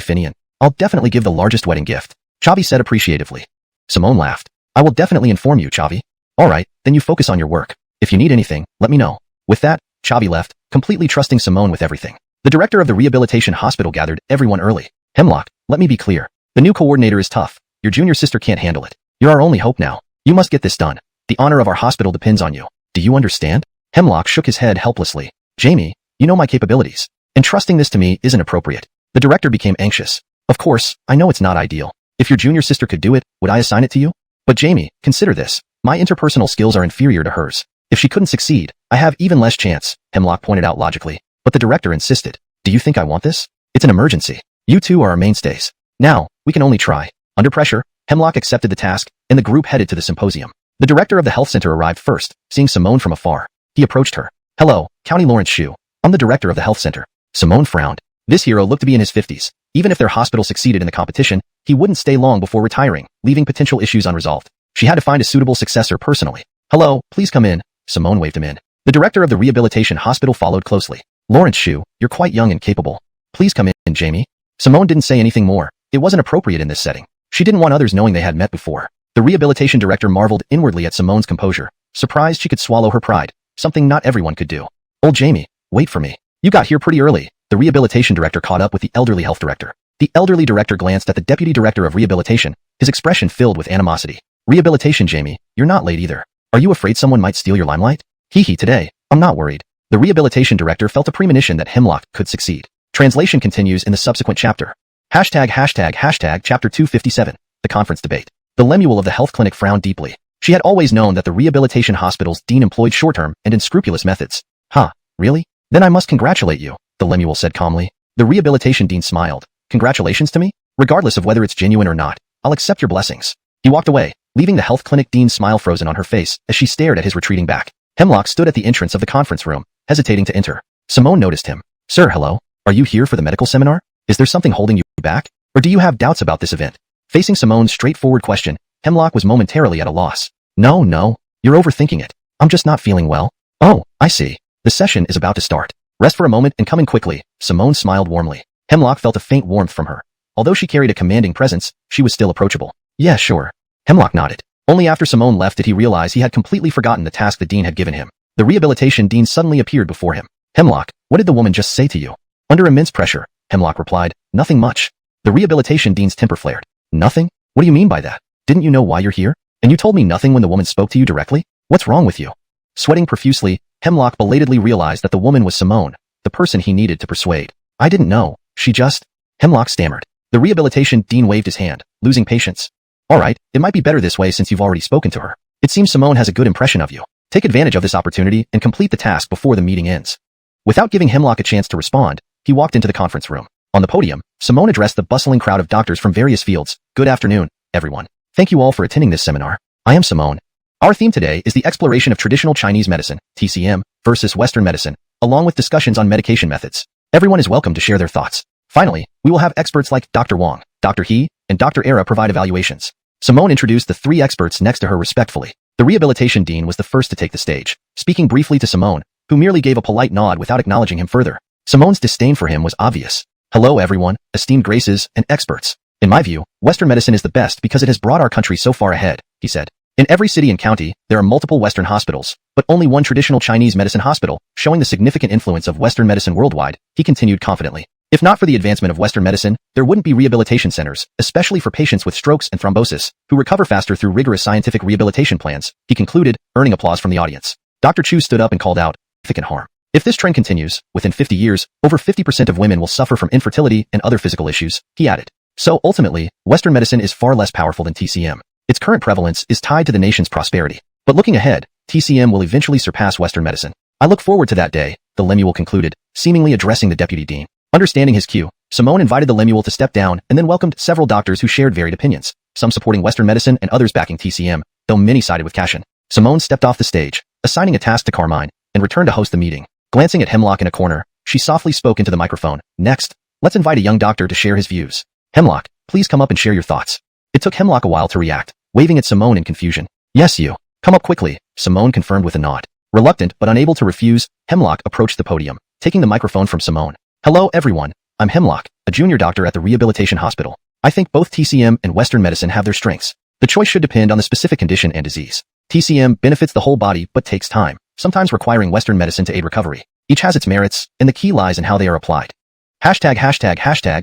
Finian? I'll definitely give the largest wedding gift. Chavi said appreciatively. Simone laughed. I will definitely inform you, Chavi. Alright, then you focus on your work. If you need anything, let me know. With that, Chavi left, completely trusting Simone with everything. The director of the rehabilitation hospital gathered everyone early. Hemlock, let me be clear. The new coordinator is tough. Your junior sister can't handle it. You're our only hope now. You must get this done. The honor of our hospital depends on you. Do you understand? Hemlock shook his head helplessly. Jamie, you know my capabilities. Entrusting this to me isn't appropriate. The director became anxious. Of course, I know it's not ideal. If your junior sister could do it, would I assign it to you? But Jamie, consider this. My interpersonal skills are inferior to hers. If she couldn't succeed, I have even less chance, Hemlock pointed out logically. But the director insisted. Do you think I want this? It's an emergency. You two are our mainstays. Now, we can only try. Under pressure, Hemlock accepted the task, and the group headed to the symposium. The director of the health center arrived first, seeing Simone from afar. He approached her. Hello, County Lawrence Shu. I'm the director of the health center. Simone frowned. This hero looked to be in his 50s. Even if their hospital succeeded in the competition, he wouldn't stay long before retiring, leaving potential issues unresolved. She had to find a suitable successor personally. Hello, please come in. Simone waved him in. The director of the rehabilitation hospital followed closely. Lawrence Shu, you're quite young and capable. Please come in, Jamie. Simone didn't say anything more. It wasn't appropriate in this setting. She didn't want others knowing they had met before. The rehabilitation director marveled inwardly at Simone's composure, surprised she could swallow her pride, something not everyone could do. Old Jamie, wait for me. You got here pretty early. The rehabilitation director caught up with the elderly health director. The elderly director glanced at the deputy director of rehabilitation, his expression filled with animosity. Rehabilitation, Jamie, you're not late either. Are you afraid someone might steal your limelight? Hee today, I'm not worried. The rehabilitation director felt a premonition that Hemlock could succeed. Translation continues in the subsequent chapter. Chapter 257, the conference debate. The Lemuel of the health clinic frowned deeply. She had always known that the rehabilitation hospital's dean employed short-term and unscrupulous methods. Huh, really? Then I must congratulate you, the Lemuel said calmly. The rehabilitation dean smiled. Congratulations to me? Regardless of whether it's genuine or not, I'll accept your blessings. He walked away, leaving the health clinic dean's smile frozen on her face as she stared at his retreating back. Hemlock stood at the entrance of the conference room, hesitating to enter. Simone noticed him. Sir, hello. Are you here for the medical seminar? Is there something holding you back? Or do you have doubts about this event? Facing Simone's straightforward question, Hemlock was momentarily at a loss. No, you're overthinking it. I'm just not feeling well. Oh, I see. The session is about to start. Rest for a moment and coming quickly. Simone smiled warmly. Hemlock felt a faint warmth from her. Although she carried a commanding presence, she was still approachable. Yeah, sure. Hemlock nodded. Only after Simone left did he realize he had completely forgotten the task the dean had given him. The rehabilitation dean suddenly appeared before him. Hemlock, what did the woman just say to you? Under immense pressure, Hemlock replied, nothing much. The rehabilitation dean's temper flared. Nothing? What do you mean by that? Didn't you know why you're here? And you told me nothing when the woman spoke to you directly? What's wrong with you? Sweating profusely, Hemlock belatedly realized that the woman was Simone, the person he needed to persuade. I didn't know. She just... Hemlock stammered. The rehabilitation dean waved his hand, losing patience. All right, it might be better this way since you've already spoken to her. It seems Simone has a good impression of you. Take advantage of this opportunity and complete the task before the meeting ends. Without giving Hemlock a chance to respond, he walked into the conference room. On the podium, Simone addressed the bustling crowd of doctors from various fields. Good afternoon, everyone. Thank you all for attending this seminar. I am Simone. Our theme today is the exploration of traditional Chinese medicine, TCM, versus Western medicine, along with discussions on medication methods. Everyone is welcome to share their thoughts. Finally, we will have experts like Dr. Wang, Dr. He, and Dr. Era provide evaluations. Simone introduced the three experts next to her respectfully. The rehabilitation dean was the first to take the stage, speaking briefly to Simone, who merely gave a polite nod without acknowledging him further. Simone's disdain for him was obvious. Hello everyone, esteemed graces and experts. In my view, Western medicine is the best because it has brought our country so far ahead, he said. In every city and county, there are multiple Western hospitals, but only one traditional Chinese medicine hospital, showing the significant influence of Western medicine worldwide, he continued confidently. If not for the advancement of Western medicine, there wouldn't be rehabilitation centers, especially for patients with strokes and thrombosis, who recover faster through rigorous scientific rehabilitation plans, he concluded, earning applause from the audience. Dr. Chu stood up and called out, significant harm. If this trend continues, within 50 years, over 50% of women will suffer from infertility and other physical issues, he added. So ultimately, Western medicine is far less powerful than TCM. Its current prevalence is tied to the nation's prosperity. But looking ahead, TCM will eventually surpass Western medicine. I look forward to that day, the Lemuel concluded, seemingly addressing the deputy dean. Understanding his cue, Simone invited the Lemuel to step down and then welcomed several doctors who shared varied opinions, some supporting Western medicine and others backing TCM, though many sided with Cashin. Simone stepped off the stage, assigning a task to Carmine, and returned to host the meeting. Glancing at Hemlock in a corner, she softly spoke into the microphone. Next, let's invite a young doctor to share his views. Hemlock, please come up and share your thoughts. It took Hemlock a while to react, waving at Simone in confusion. Yes, you. Come up quickly, Simone confirmed with a nod. Reluctant but unable to refuse, Hemlock approached the podium, taking the microphone from Simone. Hello everyone, I'm Hemlock, a junior doctor at the rehabilitation hospital. I think both TCM and Western medicine have their strengths. The choice should depend on the specific condition and disease. TCM benefits the whole body but takes time, sometimes requiring Western medicine to aid recovery. Each has its merits, and the key lies in how they are applied. Hashtag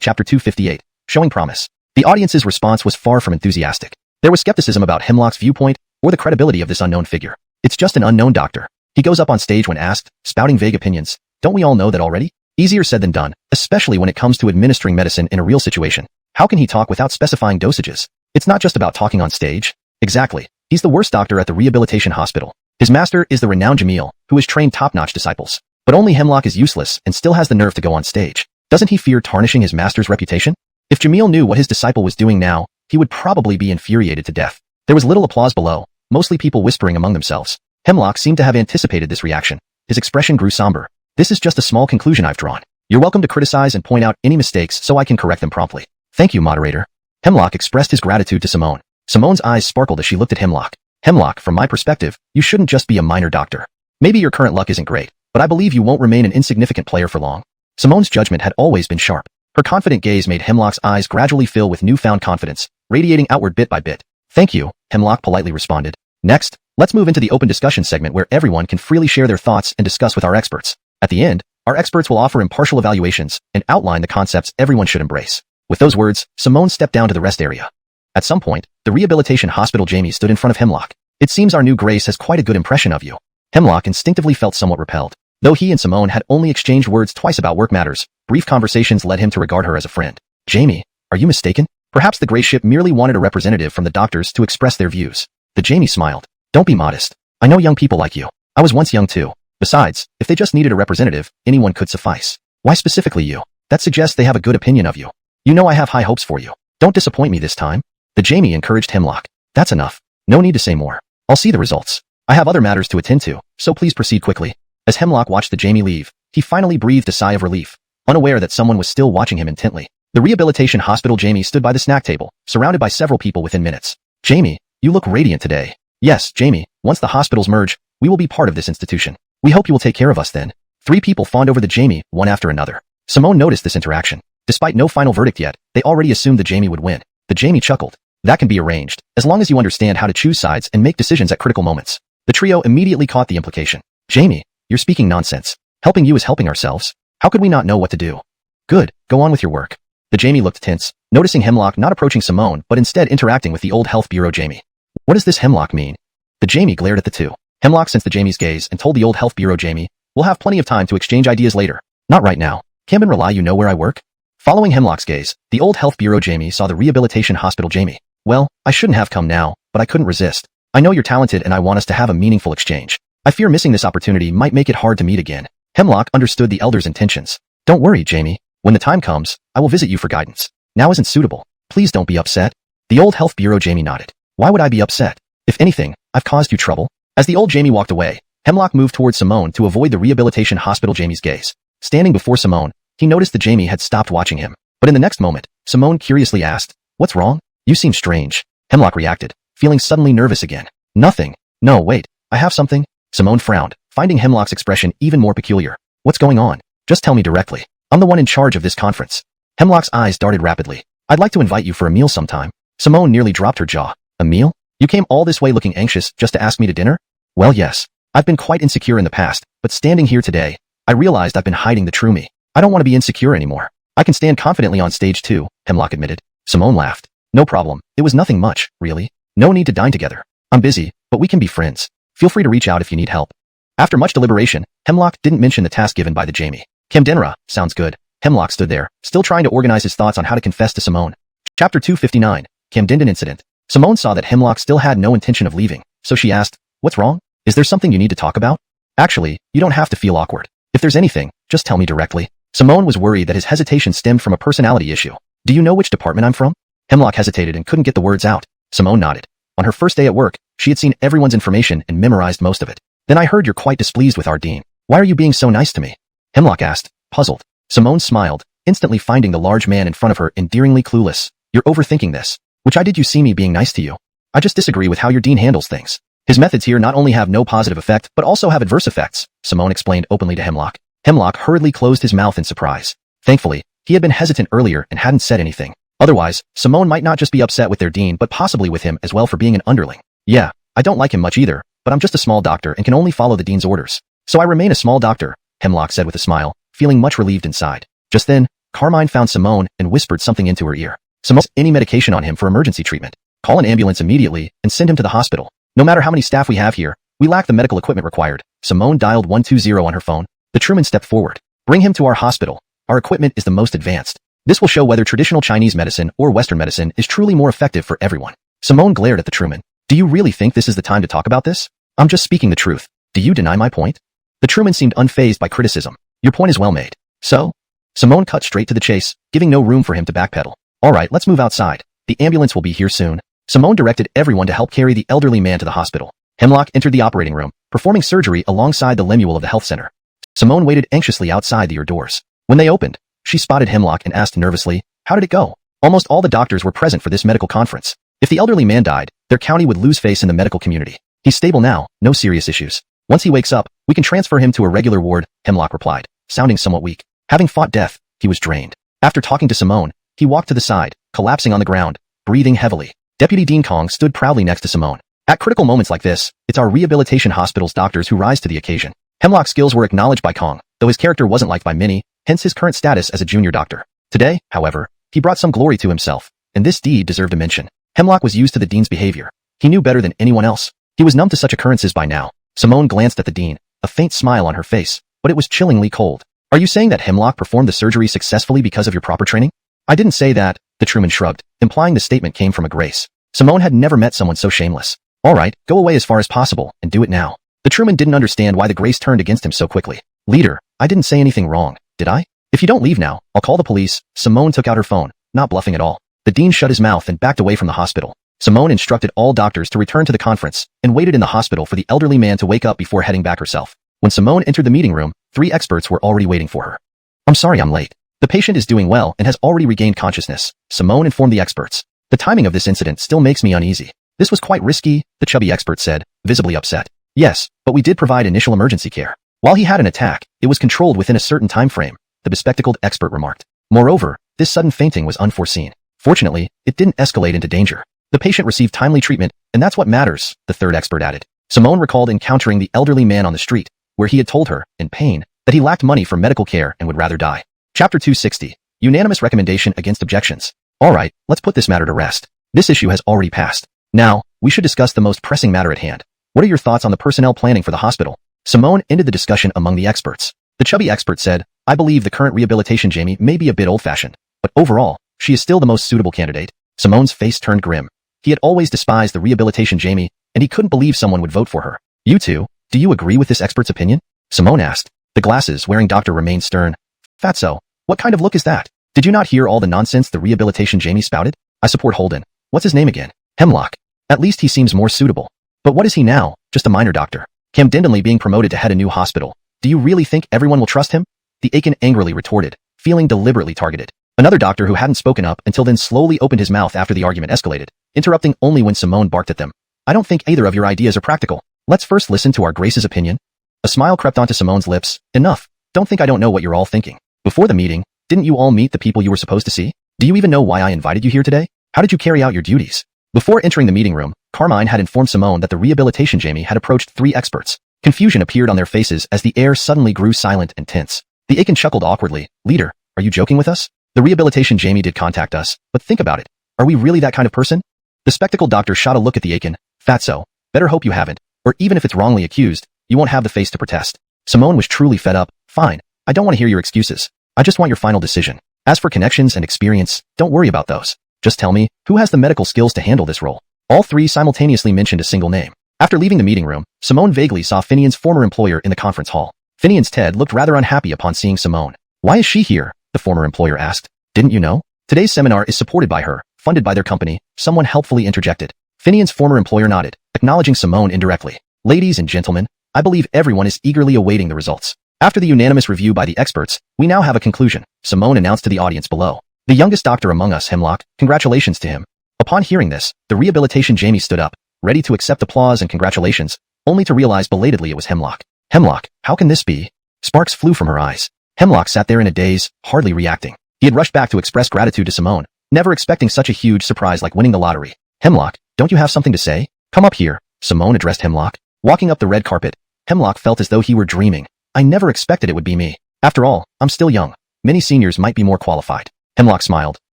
chapter 258, showing promise. The audience's response was far from enthusiastic. There was skepticism about Hemlock's viewpoint, or the credibility of this unknown figure. It's just an unknown doctor. He goes up on stage when asked, spouting vague opinions. Don't we all know that already? Easier said than done, especially when it comes to administering medicine in a real situation. How can he talk without specifying dosages? It's not just about talking on stage. Exactly. He's the worst doctor at the rehabilitation hospital. His master is the renowned Jamil, who has trained top-notch disciples. But only Hemlock is useless and still has the nerve to go on stage. Doesn't he fear tarnishing his master's reputation? If Jamil knew what his disciple was doing now, he would probably be infuriated to death. There was little applause below, mostly people whispering among themselves. Hemlock seemed to have anticipated this reaction. His expression grew somber. This is just a small conclusion I've drawn. You're welcome to criticize and point out any mistakes so I can correct them promptly. Thank you, moderator. Hemlock expressed his gratitude to Simone. Simone's eyes sparkled as she looked at Hemlock. Hemlock, from my perspective, you shouldn't just be a minor doctor. Maybe your current luck isn't great, but I believe you won't remain an insignificant player for long. Simone's judgment had always been sharp. Her confident gaze made Hemlock's eyes gradually fill with newfound confidence, radiating outward bit by bit. Thank you, Hemlock politely responded. Next, let's move into the open discussion segment where everyone can freely share their thoughts and discuss with our experts. At the end, our experts will offer impartial evaluations and outline the concepts everyone should embrace. With those words, Simone stepped down to the rest area. At some point, the rehabilitation hospital Jamie stood in front of Hemlock. It seems our new Grace has quite a good impression of you. Hemlock instinctively felt somewhat repelled. Though he and Simone had only exchanged words twice about work matters, brief conversations led him to regard her as a friend. Jamie, are you mistaken? Perhaps the Grey Ship merely wanted a representative from the doctors to express their views. The Jamie smiled. Don't be modest. I know young people like you. I was once young too. Besides, if they just needed a representative, anyone could suffice. Why specifically you? That suggests they have a good opinion of you. You know I have high hopes for you. Don't disappoint me this time. The Jamie encouraged Hemlock. That's enough. No need to say more. I'll see the results. I have other matters to attend to, so please proceed quickly. As Hemlock watched the Jamie leave, he finally breathed a sigh of relief, unaware that someone was still watching him intently. The rehabilitation hospital Jamie stood by the snack table, surrounded by several people within minutes. Jamie, you look radiant today. Yes, Jamie, once the hospitals merge, we will be part of this institution. We hope you will take care of us then. 3 people fawned over the Jamie, one after another. Simone noticed this interaction. Despite no final verdict yet, they already assumed the Jamie would win. The Jamie chuckled. That can be arranged, as long as you understand how to choose sides and make decisions at critical moments. The trio immediately caught the implication. Jamie, you're speaking nonsense. Helping you is helping ourselves. How could we not know what to do? Good, go on with your work. The Jamie looked tense, noticing Hemlock not approaching Simone but instead interacting with the old health bureau Jamie. What does this Hemlock mean? The Jamie glared at the two. Hemlock sensed the Jamie's gaze and told the old health bureau Jamie, we'll have plenty of time to exchange ideas later. Not right now. Camden Rely, you know where I work? Following Hemlock's gaze, the old health bureau Jamie saw the rehabilitation hospital Jamie. Well, I shouldn't have come now, but I couldn't resist. I know you're talented and I want us to have a meaningful exchange. I fear missing this opportunity might make it hard to meet again. Hemlock understood the elder's intentions. Don't worry, Jamie. When the time comes, I will visit you for guidance. Now isn't suitable. Please don't be upset. The old health bureau Jamie nodded. Why would I be upset? If anything, I've caused you trouble. As the old Jamie walked away, Hemlock moved towards Simone to avoid the rehabilitation hospital Jamie's gaze. Standing before Simone, he noticed the Jamie had stopped watching him. But in the next moment, Simone curiously asked, what's wrong? You seem strange. Hemlock reacted, feeling suddenly nervous again. Nothing. No, wait. I have something. Simone frowned, finding Hemlock's expression even more peculiar. What's going on? Just tell me directly. I'm the one in charge of this conference. Hemlock's eyes darted rapidly. I'd like to invite you for a meal sometime. Simone nearly dropped her jaw. A meal? You came all this way looking anxious just to ask me to dinner? Well, yes. I've been quite insecure in the past, but standing here today, I realized I've been hiding the true me. I don't want to be insecure anymore. I can stand confidently on stage too, Hemlock admitted. Simone laughed. No problem. It was nothing much, really. No need to dine together. I'm busy, but we can be friends. Feel free to reach out if you need help. After much deliberation, Hemlock didn't mention the task given by the Jamie. Camdenra, sounds good. Hemlock stood there, still trying to organize his thoughts on how to confess to Simone. Chapter 259, Camden Incident. Simone saw that Hemlock still had no intention of leaving, so she asked, what's wrong? Is there something you need to talk about? Actually, you don't have to feel awkward. If there's anything, just tell me directly. Simone was worried that his hesitation stemmed from a personality issue. Do you know which department I'm from? Hemlock hesitated and couldn't get the words out. Simone nodded. On her first day at work, she had seen everyone's information and memorized most of it. Then I heard you're quite displeased with our dean. Why are you being so nice to me? Hemlock asked, puzzled. Simone smiled, instantly finding the large man in front of her endearingly clueless. You're overthinking this. Which eye did you see me being nice to you? I just disagree with how your dean handles things. His methods here not only have no positive effect, but also have adverse effects, Simone explained openly to Hemlock. Hemlock hurriedly closed his mouth in surprise. Thankfully, he had been hesitant earlier and hadn't said anything. Otherwise, Simone might not just be upset with their dean but possibly with him as well for being an underling. Yeah, I don't like him much either, but I'm just a small doctor and can only follow the dean's orders. So I remain a small doctor, Hemlock said with a smile, feeling much relieved inside. Just then, Carmine found Simone and whispered something into her ear. Simone, any medication on him for emergency treatment. Call an ambulance immediately and send him to the hospital. No matter how many staff we have here, we lack the medical equipment required. Simone dialed 120 on her phone. The Truman stepped forward. Bring him to our hospital. Our equipment is the most advanced. This will show whether traditional Chinese medicine or Western medicine is truly more effective for everyone. Simone glared at the Truman. Do you really think this is the time to talk about this? I'm just speaking the truth. Do you deny my point? The Truman seemed unfazed by criticism. Your point is well made. So? Simone cut straight to the chase, giving no room for him to backpedal. All right, let's move outside. The ambulance will be here soon. Simone directed everyone to help carry the elderly man to the hospital. Hemlock entered the operating room, performing surgery alongside the Lemuel of the health center. Simone waited anxiously outside the doors. When they opened, she spotted Hemlock and asked nervously, how did it go? Almost all the doctors were present for this medical conference. If the elderly man died, their county would lose face in the medical community. He's stable now, no serious issues. Once he wakes up, we can transfer him to a regular ward, Hemlock replied, sounding somewhat weak. Having fought death, he was drained. After talking to Simone, he walked to the side, collapsing on the ground, breathing heavily. Deputy Dean Kong stood proudly next to Simone. At critical moments like this, it's our rehabilitation hospital's doctors who rise to the occasion. Hemlock's skills were acknowledged by Kong, though his character wasn't liked by many, hence his current status as a junior doctor. Today, however, he brought some glory to himself, and this deed deserved a mention. Hemlock was used to the dean's behavior. He knew better than anyone else. He was numb to such occurrences by now. Simone glanced at the dean, a faint smile on her face, but it was chillingly cold. Are you saying that Hemlock performed the surgery successfully because of your proper training? I didn't say that, the Truman shrugged, implying the statement came from a grace. Simone had never met someone so shameless. All right, go away as far as possible, and do it now. The Truman didn't understand why the grace turned against him so quickly. Leader, I didn't say anything wrong, did I? If you don't leave now, I'll call the police. Simone took out her phone, not bluffing at all. The dean shut his mouth and backed away from the hospital. Simone instructed all doctors to return to the conference and waited in the hospital for the elderly man to wake up before heading back herself. When Simone entered the meeting room, 3 experts were already waiting for her. I'm sorry I'm late. The patient is doing well and has already regained consciousness, Simone informed the experts. The timing of this incident still makes me uneasy. This was quite risky, the chubby expert said, visibly upset. Yes, but we did provide initial emergency care. While he had an attack, it was controlled within a certain time frame, the bespectacled expert remarked. Moreover, this sudden fainting was unforeseen. Fortunately, it didn't escalate into danger. The patient received timely treatment, and that's what matters, the third expert added. Simone recalled encountering the elderly man on the street, where he had told her, in pain, that he lacked money for medical care and would rather die. Chapter 260. Unanimous recommendation against objections. Alright, let's put this matter to rest. This issue has already passed. Now, we should discuss the most pressing matter at hand. What are your thoughts on the personnel planning for the hospital? Simone ended the discussion among the experts. The chubby expert said, I believe the current rehabilitation Jamie may be a bit old-fashioned, but overall, she is still the most suitable candidate. Simone's face turned grim. He had always despised the rehabilitation Jamie, and he couldn't believe someone would vote for her. You two, do you agree with this expert's opinion? Simone asked. The glasses-wearing doctor remained stern. Fatso, what kind of look is that? Did you not hear all the nonsense the rehabilitation Jamie spouted? I support Holden. What's his name again? Hemlock. At least he seems more suitable. But what is he now? Just a minor doctor. Cam Dindonly being promoted to head a new hospital. Do you really think everyone will trust him? The Aiken angrily retorted, feeling deliberately targeted. Another doctor who hadn't spoken up until then slowly opened his mouth after the argument escalated, interrupting only when Simone barked at them. I don't think either of your ideas are practical. Let's first listen to our Grace's opinion. A smile crept onto Simone's lips. Enough. Don't think I don't know what you're all thinking. Before the meeting, didn't you all meet the people you were supposed to see? Do you even know why I invited you here today? How did you carry out your duties? Before entering the meeting room, Carmine had informed Simone that the rehabilitation Jamie had approached 3 experts. Confusion appeared on their faces as the air suddenly grew silent and tense. The Aiken chuckled awkwardly. Leader, are you joking with us? The rehabilitation Jamie did contact us, but think about it. Are we really that kind of person? The spectacled doctor shot a look at the Aiken. Fatso, better hope you haven't, or even if it's wrongly accused, you won't have the face to protest. Simone was truly fed up. Fine, I don't want to hear your excuses. I just want your final decision. As for connections and experience, don't worry about those. Just tell me, who has the medical skills to handle this role? All 3 simultaneously mentioned a single name. After leaving the meeting room, Simone vaguely saw Finian's former employer in the conference hall. Finian's Ted looked rather unhappy upon seeing Simone. Why is she here? The former employer asked. Didn't you know? Today's seminar is supported by her, funded by their company, someone helpfully interjected. Finian's former employer nodded, acknowledging Simone indirectly. Ladies and gentlemen, I believe everyone is eagerly awaiting the results. After the unanimous review by the experts, we now have a conclusion, Simone announced to the audience below. The youngest doctor among us, Hemlock, congratulations to him. Upon hearing this, the rehabilitation Jamie stood up, ready to accept applause and congratulations, only to realize belatedly it was Hemlock. Hemlock, how can this be? Sparks flew from her eyes. Hemlock sat there in a daze, hardly reacting. He had rushed back to express gratitude to Simone, never expecting such a huge surprise like winning the lottery. Hemlock, don't you have something to say? Come up here, Simone addressed Hemlock. Walking up the red carpet, Hemlock felt as though he were dreaming. I never expected it would be me. After all, I'm still young. Many seniors might be more qualified. Hemlock smiled.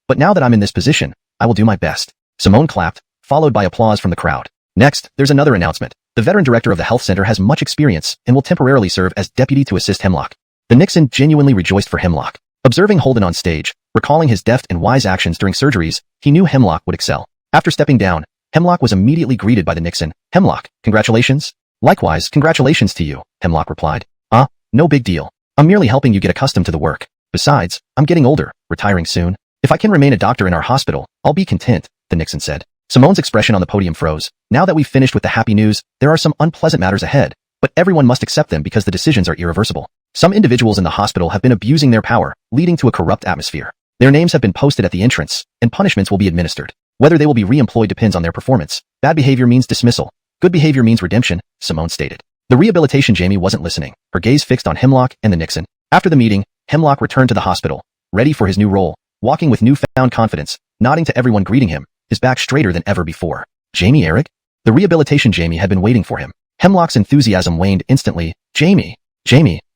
But now that I'm in this position, I will do my best. Simone clapped, followed by applause from the crowd. Next, there's another announcement. The veteran director of the health center has much experience and will temporarily serve as deputy to assist Hemlock. The Nixon genuinely rejoiced for Hemlock. Observing Holden on stage, recalling his deft and wise actions during surgeries, he knew Hemlock would excel. After stepping down, Hemlock was immediately greeted by the Nixon. Hemlock, congratulations. Likewise, congratulations to you, Hemlock replied. No big deal. I'm merely helping you get accustomed to the work. Besides, I'm getting older, retiring soon. If I can remain a doctor in our hospital, I'll be content, the Nixon said. Simone's expression on the podium froze. Now that we've finished with the happy news, there are some unpleasant matters ahead, but everyone must accept them because the decisions are irreversible. Some individuals in the hospital have been abusing their power, leading to a corrupt atmosphere. Their names have been posted at the entrance, and punishments will be administered. Whether they will be re-employed depends on their performance. Bad behavior means dismissal. Good behavior means redemption, Simone stated. The rehabilitation Jamie wasn't listening, her gaze fixed on Hemlock and the Nixon. After the meeting, Hemlock returned to the hospital, ready for his new role, walking with newfound confidence, nodding to everyone greeting him, his back straighter than ever before. Jamie Eric? The rehabilitation Jamie had been waiting for him. Hemlock's enthusiasm waned instantly. Jamie,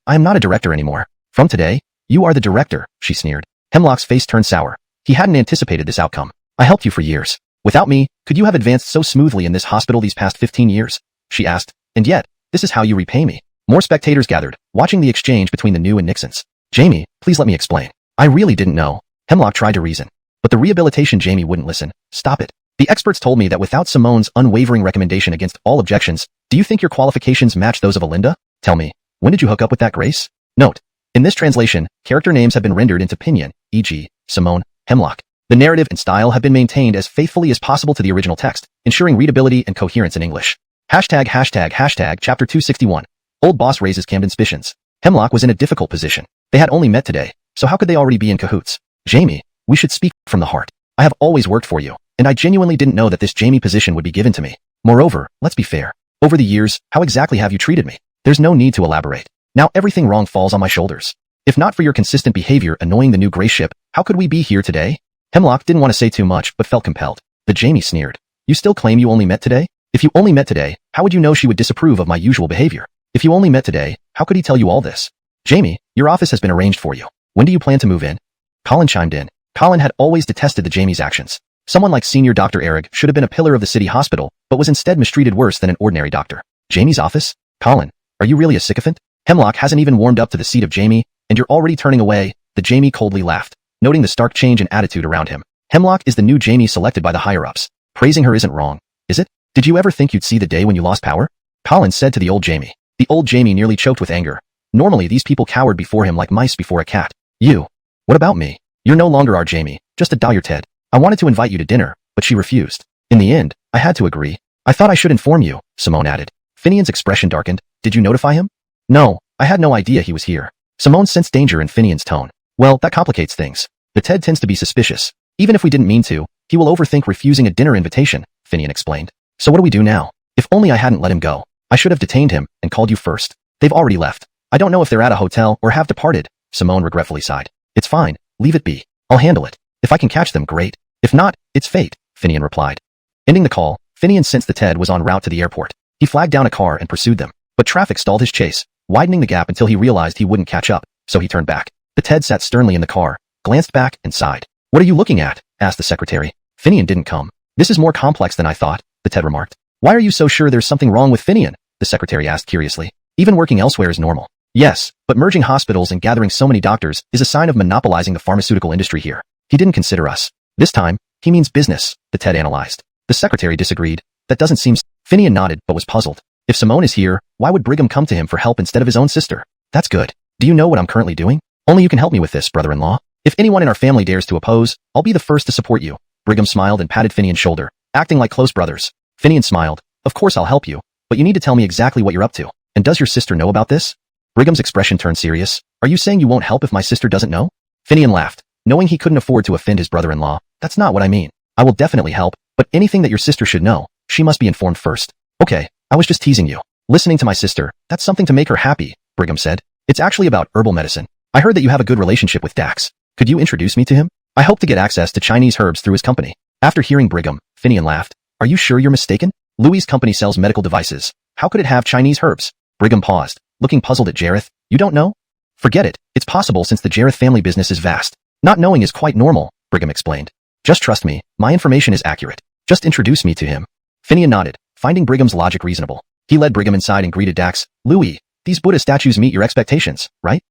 I am not a director anymore. From today, you are the director, she sneered. Hemlock's face turned sour. He hadn't anticipated this outcome. I helped you for years. Without me, could you have advanced so smoothly in this hospital these past 15 years? She asked. And yet, this is how you repay me. More spectators gathered, watching the exchange between the new and Nixons. Jamie, please let me explain. I really didn't know. Hemlock tried to reason. But the rehabilitation Jamie wouldn't listen. Stop it. The experts told me that without Simone's unwavering recommendation against all objections, do you think your qualifications match those of Alinda? Tell me, when did you hook up with that Grace? Note, In this translation, character names have been rendered into pinyin, e.g., Simone, Hemlock. The narrative and style have been maintained as faithfully as possible to the original text, ensuring readability and coherence in English. Chapter 261. Old boss raises Camden's suspicions. Hemlock was in a difficult position. They had only met today, so how could they already be in cahoots? Jamie, we should speak from the heart. I have always worked for you, and I genuinely didn't know that this Jamie position would be given to me. Moreover, let's be fair. Over the years, how exactly have you treated me? There's no need to elaborate. Now everything wrong falls on my shoulders. If not for your consistent behavior annoying the new gray ship, how could we be here today? Hemlock didn't want to say too much, but felt compelled. The Jamie sneered. You still claim you only met today? If you only met today, how would you know she would disapprove of my usual behavior? If you only met today, how could he tell you all this? Jamie, your office has been arranged for you. When do you plan to move in? Colin chimed in. Colin had always detested the Jamie's actions. Someone like Senior Dr. Eric should have been a pillar of the city hospital, but was instead mistreated worse than an ordinary doctor. Jamie's office? Colin, are you really a sycophant? Hemlock hasn't even warmed up to the seat of Jamie, and you're already turning away. The Jamie coldly laughed, noting the stark change in attitude around him. Hemlock is the new Jamie selected by the higher-ups. Praising her isn't wrong, is it? Did you ever think you'd see the day when you lost power? Colin said to the old Jamie. The old Jamie nearly choked with anger. Normally these people cowered before him like mice before a cat. You. What about me? You're no longer our Jamie, just a Dyer Ted. I wanted to invite you to dinner, but she refused. In the end, I had to agree. I thought I should inform you, Simone added. Finian's expression darkened. Did you notify him? No, I had no idea he was here. Simone sensed danger in Finian's tone. Well, that complicates things. The Ted tends to be suspicious. Even if we didn't mean to, he will overthink refusing a dinner invitation, Finian explained. So what do we do now? If only I hadn't let him go. I should have detained him and called you first. They've already left. I don't know if they're at a hotel or have departed, Simone regretfully sighed. It's fine, leave it be. I'll handle it. If I can catch them, great. If not, it's fate, Finian replied. Ending the call, Finian sensed the Ted was en route to the airport. He flagged down a car and pursued them, but traffic stalled his chase, widening the gap until he realized he wouldn't catch up, so he turned back. The Ted sat sternly in the car, glanced back, and sighed. What are you looking at? Asked the secretary. Finian didn't come. This is more complex than I thought, the Ted remarked. Why are you so sure there's something wrong with Finian? The secretary asked curiously. Even working elsewhere is normal. Yes, but merging hospitals and gathering so many doctors is a sign of monopolizing the pharmaceutical industry here. He didn't consider us. This time, he means business, the Ted analyzed. The secretary disagreed. That doesn't seem... Finian nodded, but was puzzled. If Simone is here, why would Brigham come to him for help instead of his own sister? That's good. Do you know what I'm currently doing? Only you can help me with this, brother-in-law. If anyone in our family dares to oppose, I'll be the first to support you. Brigham smiled and patted Finian's shoulder, acting like close brothers. Finian smiled. Of course I'll help you, but you need to tell me exactly what you're up to. And does your sister know about this? Brigham's expression turned serious. Are you saying you won't help if my sister doesn't know? Finian laughed, knowing he couldn't afford to offend his brother-in-law. That's not what I mean. I will definitely help, but anything that your sister should know, she must be informed first. Okay, I was just teasing you. Listening to my sister, that's something to make her happy, Brigham said. It's actually about herbal medicine. I heard that you have a good relationship with Dax. Could you introduce me to him? I hope to get access to Chinese herbs through his company. After hearing Brigham, Finian laughed. Are you sure you're mistaken? Louis' company sells medical devices. How could it have Chinese herbs? Brigham paused, looking puzzled at Jareth. You don't know? Forget it. It's possible since the Jareth family business is vast. Not knowing is quite normal, Brigham explained. Just trust me, my information is accurate. Just introduce me to him. Finian nodded, finding Brigham's logic reasonable. He led Brigham inside and greeted Dax. Louis, these Buddha statues meet your expectations, right?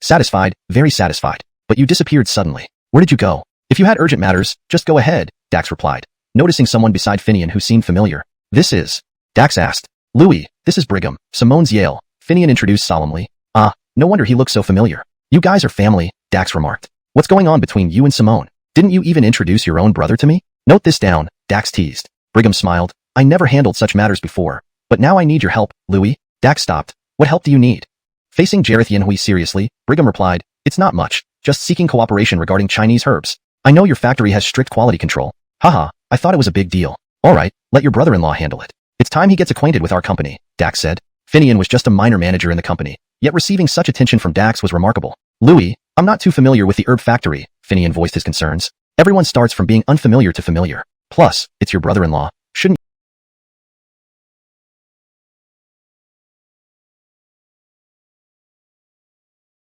Satisfied, very satisfied. But you disappeared suddenly. Where did you go? If you had urgent matters, just go ahead, Dax replied, noticing someone beside Finian who seemed familiar. This is... Dax asked. Louis, this is Brigham, Simone's Yale, Finian introduced solemnly. Ah, no wonder he looks so familiar. You guys are family, Dax remarked. What's going on between you and Simone? Didn't you even introduce your own brother to me? Note this down, Dax teased. Brigham smiled. I never handled such matters before. But now I need your help, Louis. Dax stopped. What help do you need? Facing Jareth Yanhui seriously, Brigham replied, it's not much, just seeking cooperation regarding Chinese herbs. I know your factory has strict quality control. Haha, I thought it was a big deal. Alright, let your brother-in-law handle it. It's time he gets acquainted with our company, Dax said. Finian was just a minor manager in the company, yet receiving such attention from Dax was remarkable. Louis, I'm not too familiar with the herb factory, Finian voiced his concerns. Everyone starts from being unfamiliar to familiar. Plus, it's your brother-in-law. Shouldn't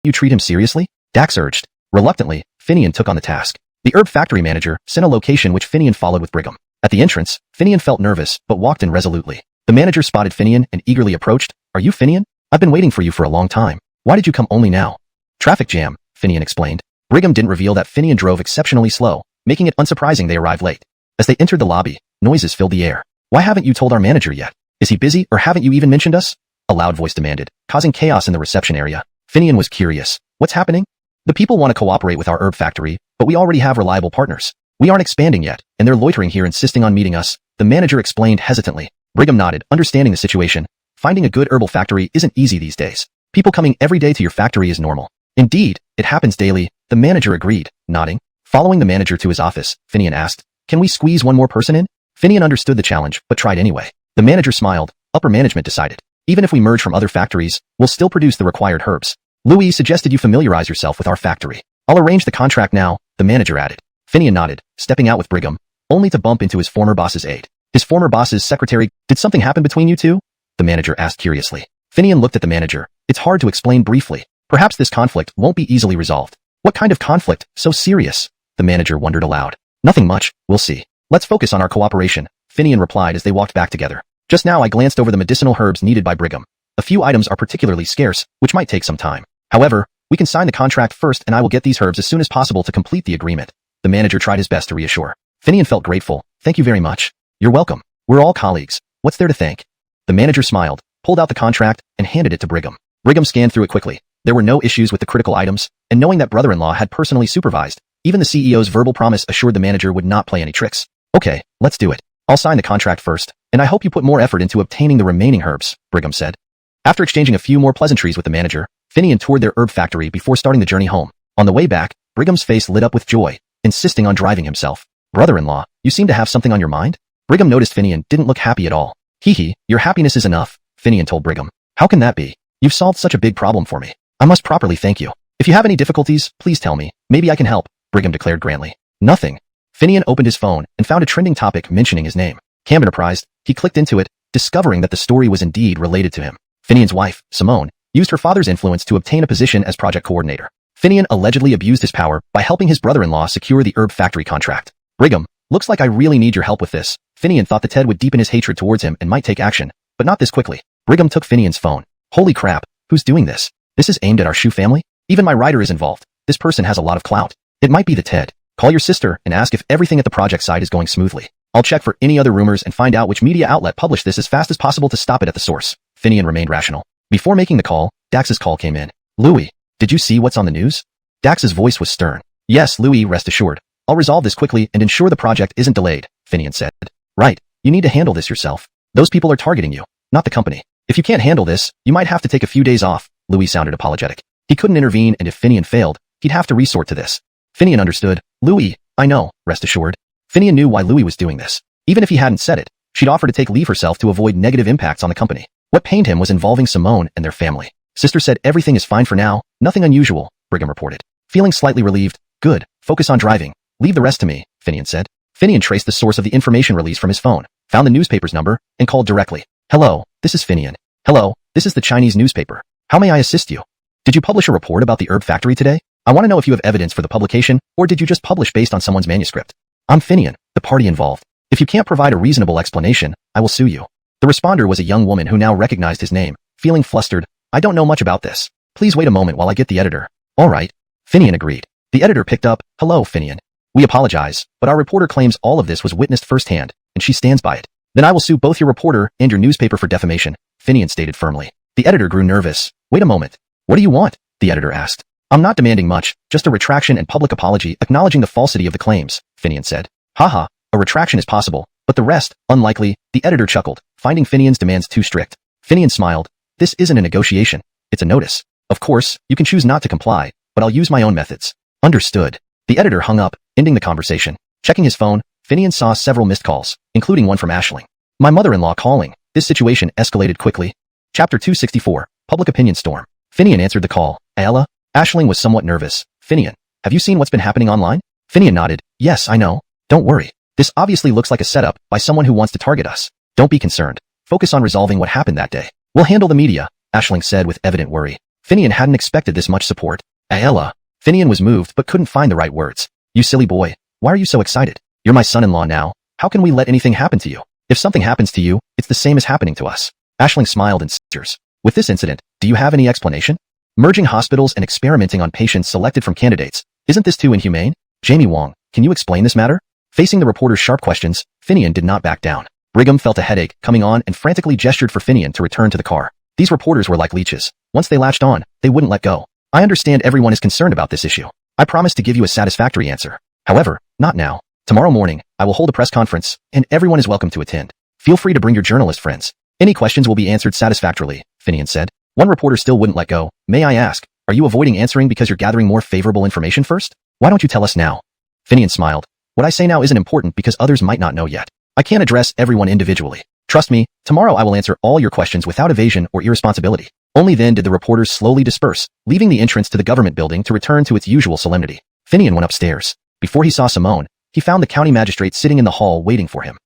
you treat him seriously? Dax urged. Reluctantly, Finian took on the task. The herb factory manager sent a location which Finian followed with Brigham. At the entrance, Finian felt nervous but walked in resolutely. The manager spotted Finian and eagerly approached. Are you Finian? I've been waiting for you for a long time. Why did you come only now? Traffic jam, Finian explained. Brigham didn't reveal that Finian drove exceptionally slow, making it unsurprising they arrived late. As they entered the lobby, noises filled the air. Why haven't you told our manager yet? Is he busy or haven't you even mentioned us? A loud voice demanded, causing chaos in the reception area. Finian was curious. What's happening? The people want to cooperate with our herb factory, but we already have reliable partners. We aren't expanding yet, and they're loitering here insisting on meeting us, the manager explained hesitantly. Brigham nodded, understanding the situation. Finding a good herbal factory isn't easy these days. People coming every day to your factory is normal. Indeed, it happens daily, the manager agreed, nodding. Following the manager to his office, Finian asked, "Can we squeeze one more person in?" Finian understood the challenge, but tried anyway. The manager smiled. Upper management decided. Even if we merge from other factories, we'll still produce the required herbs. Louis suggested you familiarize yourself with our factory. I'll arrange the contract now, the manager added. Finian nodded, stepping out with Brigham, only to bump into his former boss's aide. His former boss's secretary. Did something happen between you two? The manager asked curiously. Finian looked at the manager. It's hard to explain briefly. Perhaps this conflict won't be easily resolved. What kind of conflict? So serious? The manager wondered aloud. Nothing much, we'll see. Let's focus on our cooperation, Finian replied as they walked back together. Just now I glanced over the medicinal herbs needed by Brigham. A few items are particularly scarce, which might take some time. However, we can sign the contract first and I will get these herbs as soon as possible to complete the agreement. The manager tried his best to reassure. Finian felt grateful. Thank you very much. You're welcome. We're all colleagues. What's there to thank? The manager smiled, pulled out the contract, and handed it to Brigham. Brigham scanned through it quickly. There were no issues with the critical items, and knowing that brother-in-law had personally supervised, even the CEO's verbal promise assured the manager would not play any tricks. Okay, let's do it. I'll sign the contract first, and I hope you put more effort into obtaining the remaining herbs, Brigham said. After exchanging a few more pleasantries with the manager, Finian toured their herb factory before starting the journey home. On the way back, Brigham's face lit up with joy, insisting on driving himself. Brother-in-law, you seem to have something on your mind? Brigham noticed Finian didn't look happy at all. Hee, your happiness is enough, Finian told Brigham. How can that be? You've solved such a big problem for me. I must properly thank you. If you have any difficulties, please tell me. Maybe I can help, Brigham declared grandly. Nothing. Finian opened his phone and found a trending topic mentioning his name. Enterprised, he clicked into it, discovering that the story was indeed related to him. Finian's wife, Simone, used her father's influence to obtain a position as project coordinator. Finian allegedly abused his power by helping his brother-in-law secure the herb factory contract. Brigham, looks like I really need your help with this. Finian thought that Ted would deepen his hatred towards him and might take action, but not this quickly. Brigham took Finian's phone. Holy crap, who's doing this? This is aimed at our shoe family? Even my writer is involved. This person has a lot of clout. It might be the Ted. Call your sister and ask if everything at the project site is going smoothly. I'll check for any other rumors and find out which media outlet published this as fast as possible to stop it at the source. Finian remained rational. Before making the call, Dax's call came in. Louis, did you see what's on the news? Dax's voice was stern. Yes, Louis, rest assured. I'll resolve this quickly and ensure the project isn't delayed, Finian said. Right, you need to handle this yourself. Those people are targeting you, not the company. If you can't handle this, you might have to take a few days off, Louis sounded apologetic. He couldn't intervene and if Finian failed, he'd have to resort to this. Finian understood. Louis, I know, rest assured. Finian knew why Louis was doing this. Even if he hadn't said it, she'd offer to take leave herself to avoid negative impacts on the company. What pained him was involving Simone and their family. Sister said everything is fine for now, nothing unusual, Brigham reported. Feeling slightly relieved, good, focus on driving. Leave the rest to me, Finian said. Finian traced the source of the information release from his phone, found the newspaper's number, and called directly. Hello, this is Finian. Hello, this is the Chinese newspaper. How may I assist you? Did you publish a report about the herb factory today? I want to know if you have evidence for the publication, or did you just publish based on someone's manuscript? I'm Finian, the party involved. If you can't provide a reasonable explanation, I will sue you. The responder was a young woman who now recognized his name. Feeling flustered, I don't know much about this. Please wait a moment while I get the editor. All right. Finian agreed. The editor picked up. Hello, Finian. We apologize, but our reporter claims all of this was witnessed firsthand, and she stands by it. Then I will sue both your reporter and your newspaper for defamation, Finian stated firmly. The editor grew nervous. Wait a moment. What do you want? The editor asked. I'm not demanding much, just a retraction and public apology acknowledging the falsity of the claims, Finian said. Haha, a retraction is possible, but the rest, unlikely, the editor chuckled, finding Finian's demands too strict. Finian smiled. This isn't a negotiation, it's a notice. Of course, you can choose not to comply, but I'll use my own methods. Understood. The editor hung up, ending the conversation. Checking his phone, Finian saw several missed calls, including one from Aisling. My mother-in-law calling. This situation escalated quickly. Chapter 264, Public Opinion Storm. Finian answered the call. Ayala? Aisling was somewhat nervous. Finian, have you seen what's been happening online? Finian nodded. Yes, I know. Don't worry. This obviously looks like a setup by someone who wants to target us. Don't be concerned. Focus on resolving what happened that day. We'll handle the media, Aisling said with evident worry. Finian hadn't expected this much support. Ayala. Finian was moved but couldn't find the right words. You silly boy. Why are you so excited? You're my son-in-law now. How can we let anything happen to you? If something happens to you, it's the same as happening to us. Aisling smiled and sneers. With this incident, do you have any explanation? Merging hospitals and experimenting on patients selected from candidates. Isn't this too inhumane? Jamie Wong, can you explain this matter? Facing the reporter's sharp questions, Finian did not back down. Brigham felt a headache coming on and frantically gestured for Finian to return to the car. These reporters were like leeches. Once they latched on, they wouldn't let go. I understand everyone is concerned about this issue. I promise to give you a satisfactory answer. However, not now. Tomorrow morning, I will hold a press conference, and everyone is welcome to attend. Feel free to bring your journalist friends. Any questions will be answered satisfactorily, Finian said. One reporter still wouldn't let go. May I ask, are you avoiding answering because you're gathering more favorable information first? Why don't you tell us now? Finian smiled. What I say now isn't important because others might not know yet. I can't address everyone individually. Trust me, tomorrow I will answer all your questions without evasion or irresponsibility. Only then did the reporters slowly disperse, leaving the entrance to the government building to return to its usual solemnity. Finian went upstairs. Before he saw Simone, he found the county magistrate sitting in the hall waiting for him.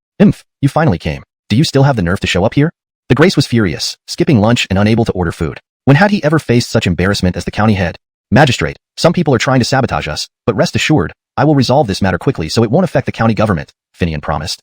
You finally came. Do you still have the nerve to show up here? The Grace was furious, skipping lunch and unable to order food. When had he ever faced such embarrassment as the county head? Magistrate, some people are trying to sabotage us, but rest assured, I will resolve this matter quickly so it won't affect the county government, Finian promised.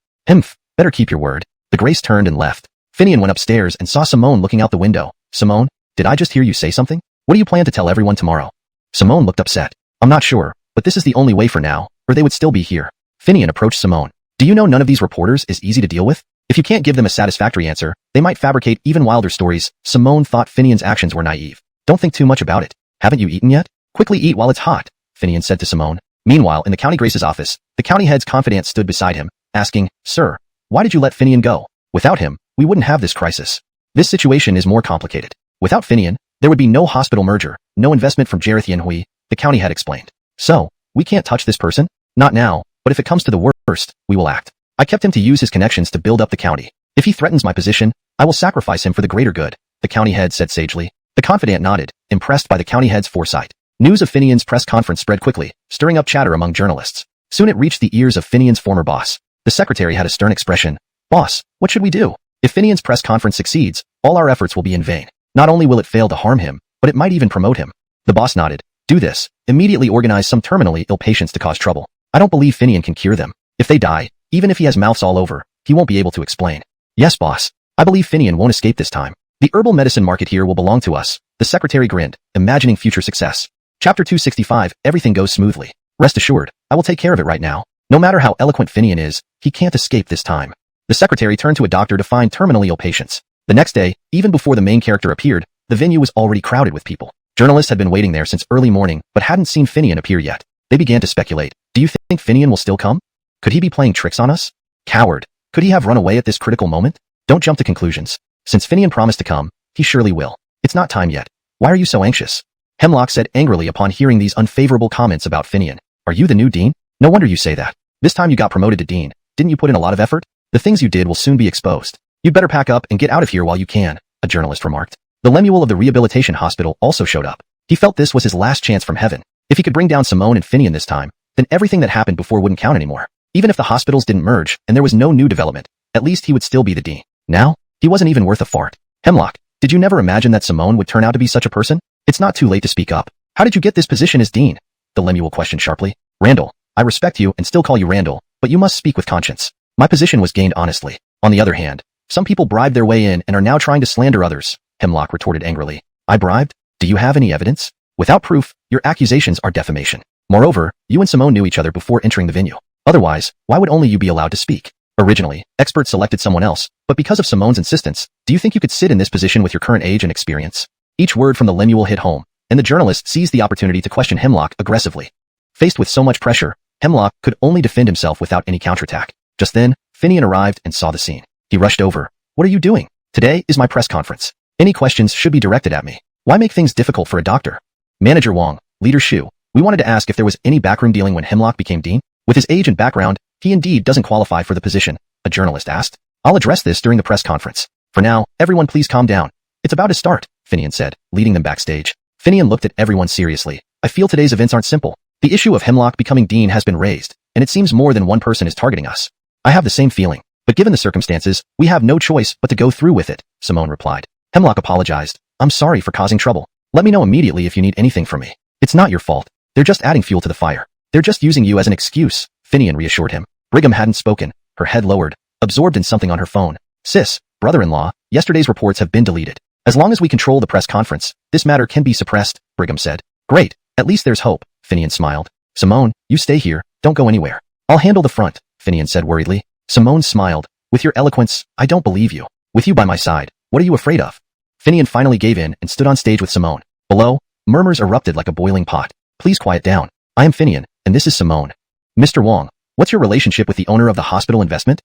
Better keep your word. The Grace turned and left. Finian went upstairs and saw Simone looking out the window. Simone, did I just hear you say something? What do you plan to tell everyone tomorrow? Simone looked upset. I'm not sure, but this is the only way for now, or they would still be here. Finian approached Simone. Do you know none of these reporters is easy to deal with? If you can't give them a satisfactory answer, they might fabricate even wilder stories. Simone thought Finian's actions were naive. Don't think too much about it. Haven't you eaten yet? Quickly eat while it's hot, Finian said to Simone. Meanwhile, in the county Grace's office, the county head's confidant stood beside him, asking, Sir, why did you let Finian go? Without him, we wouldn't have this crisis. This situation is more complicated. Without Finian, there would be no hospital merger, no investment from Jareth Yenhui, the county head explained. So, we can't touch this person? Not now, but if it comes to the worst, we will act. I kept him to use his connections to build up the county. If he threatens my position, I will sacrifice him for the greater good, the county head said sagely. The confidant nodded, impressed by the county head's foresight. News of Finian's press conference spread quickly, stirring up chatter among journalists. Soon it reached the ears of Finian's former boss. The secretary had a stern expression. Boss, what should we do? If Finian's press conference succeeds, all our efforts will be in vain. Not only will it fail to harm him, but it might even promote him. The boss nodded. Do this. Immediately organize some terminally ill patients to cause trouble. I don't believe Finian can cure them. If they die, even if he has mouths all over, he won't be able to explain. Yes, boss. I believe Finian won't escape this time. The herbal medicine market here will belong to us. The secretary grinned, imagining future success. Chapter 265, everything goes smoothly. Rest assured, I will take care of it right now. No matter how eloquent Finian is, he can't escape this time. The secretary turned to a doctor to find terminally ill patients. The next day, even before the main character appeared, the venue was already crowded with people. Journalists had been waiting there since early morning, but hadn't seen Finian appear yet. They began to speculate. Do you think Finian will still come? Could he be playing tricks on us? Coward. Could he have run away at this critical moment? Don't jump to conclusions. Since Finian promised to come, he surely will. It's not time yet. Why are you so anxious? Hemlock said angrily upon hearing these unfavorable comments about Finian. Are you the new dean? No wonder you say that. This time you got promoted to dean. Didn't you put in a lot of effort? The things you did will soon be exposed. You'd better pack up and get out of here while you can, a journalist remarked. The Lemuel of the rehabilitation hospital also showed up. He felt this was his last chance from heaven. If he could bring down Simone and Finian this time, then everything that happened before wouldn't count anymore. Even if the hospitals didn't merge and there was no new development, at least he would still be the dean. Now, he wasn't even worth a fart. Hemlock, did you never imagine that Simone would turn out to be such a person? It's not too late to speak up. How did you get this position as dean? The Lemuel questioned sharply. Randall, I respect you and still call you Randall, but you must speak with conscience. My position was gained honestly. On the other hand, some people bribed their way in and are now trying to slander others, Hemlock retorted angrily. I bribed? Do you have any evidence? Without proof, your accusations are defamation. Moreover, you and Simone knew each other before entering the venue. Otherwise, why would only you be allowed to speak? Originally, experts selected someone else, but because of Simone's insistence, do you think you could sit in this position with your current age and experience? Each word from the Lemuel hit home, and the journalist seized the opportunity to question Hemlock aggressively. Faced with so much pressure, Hemlock could only defend himself without any counterattack. Just then, Finian arrived and saw the scene. He rushed over. What are you doing? Today is my press conference. Any questions should be directed at me. Why make things difficult for a doctor? Manager Wong, Leader Shu, we wanted to ask if there was any backroom dealing when Hemlock became dean. With his age and background, he indeed doesn't qualify for the position, a journalist asked. I'll address this during the press conference. For now, everyone please calm down. It's about to start, Finian said, leading them backstage. Finian looked at everyone seriously. I feel today's events aren't simple. The issue of Hemlock becoming dean has been raised, and it seems more than one person is targeting us. I have the same feeling, but given the circumstances, we have no choice but to go through with it, Simone replied. Hemlock apologized. I'm sorry for causing trouble. Let me know immediately if you need anything from me. It's not your fault. They're just adding fuel to the fire. They're just using you as an excuse, Finian reassured him. Brigham hadn't spoken, her head lowered, absorbed in something on her phone. Sis, brother-in-law, yesterday's reports have been deleted. As long as we control the press conference, this matter can be suppressed, Brigham said. Great, at least there's hope, Finian smiled. Simone, you stay here, don't go anywhere. I'll handle the front, Finian said worriedly. Simone smiled. With your eloquence, I don't believe you. With you by my side, what are you afraid of? Finian finally gave in and stood on stage with Simone. Below, murmurs erupted like a boiling pot. Please quiet down. I am Finian, and this is Simone. Mr. Wong, what's your relationship with the owner of the hospital investment?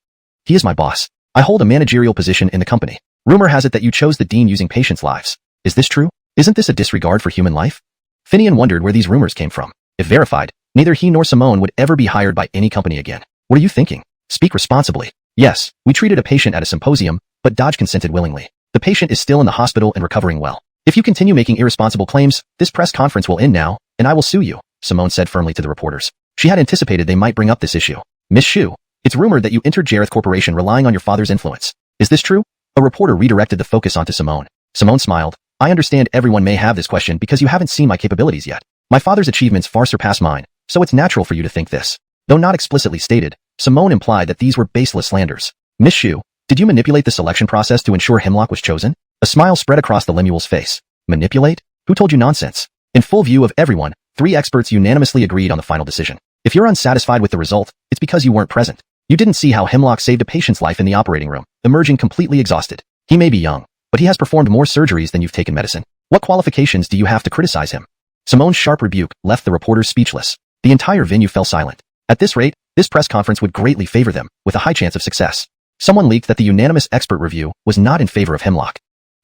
He is my boss. I hold a managerial position in the company. Rumor has it that you chose the dean using patients' lives. Is this true? Isn't this a disregard for human life? Finian wondered where these rumors came from. If verified, neither he nor Simone would ever be hired by any company again. What are you thinking? Speak responsibly. Yes, we treated a patient at a symposium, but Dodge consented willingly. The patient is still in the hospital and recovering well. If you continue making irresponsible claims, this press conference will end now, and I will sue you, Simone said firmly to the reporters. She had anticipated they might bring up this issue. Miss Xu, it's rumored that you entered Jareth Corporation relying on your father's influence. Is this true? A reporter redirected the focus onto Simone. Simone smiled. I understand everyone may have this question because you haven't seen my capabilities yet. My father's achievements far surpass mine, so it's natural for you to think this. Though not explicitly stated, Simone implied that these were baseless slanders. Miss Xu, did you manipulate the selection process to ensure Hemlock was chosen? A smile spread across the Lemuel's face. Manipulate? Who told you nonsense? In full view of everyone, 3 experts unanimously agreed on the final decision. If you're unsatisfied with the result, it's because you weren't present. You didn't see how Hemlock saved a patient's life in the operating room, emerging completely exhausted. He may be young, but he has performed more surgeries than you've taken medicine. What qualifications do you have to criticize him? Simone's sharp rebuke left the reporters speechless. The entire venue fell silent. At this rate, this press conference would greatly favor them, with a high chance of success. Someone leaked that the unanimous expert review was not in favor of Hemlock.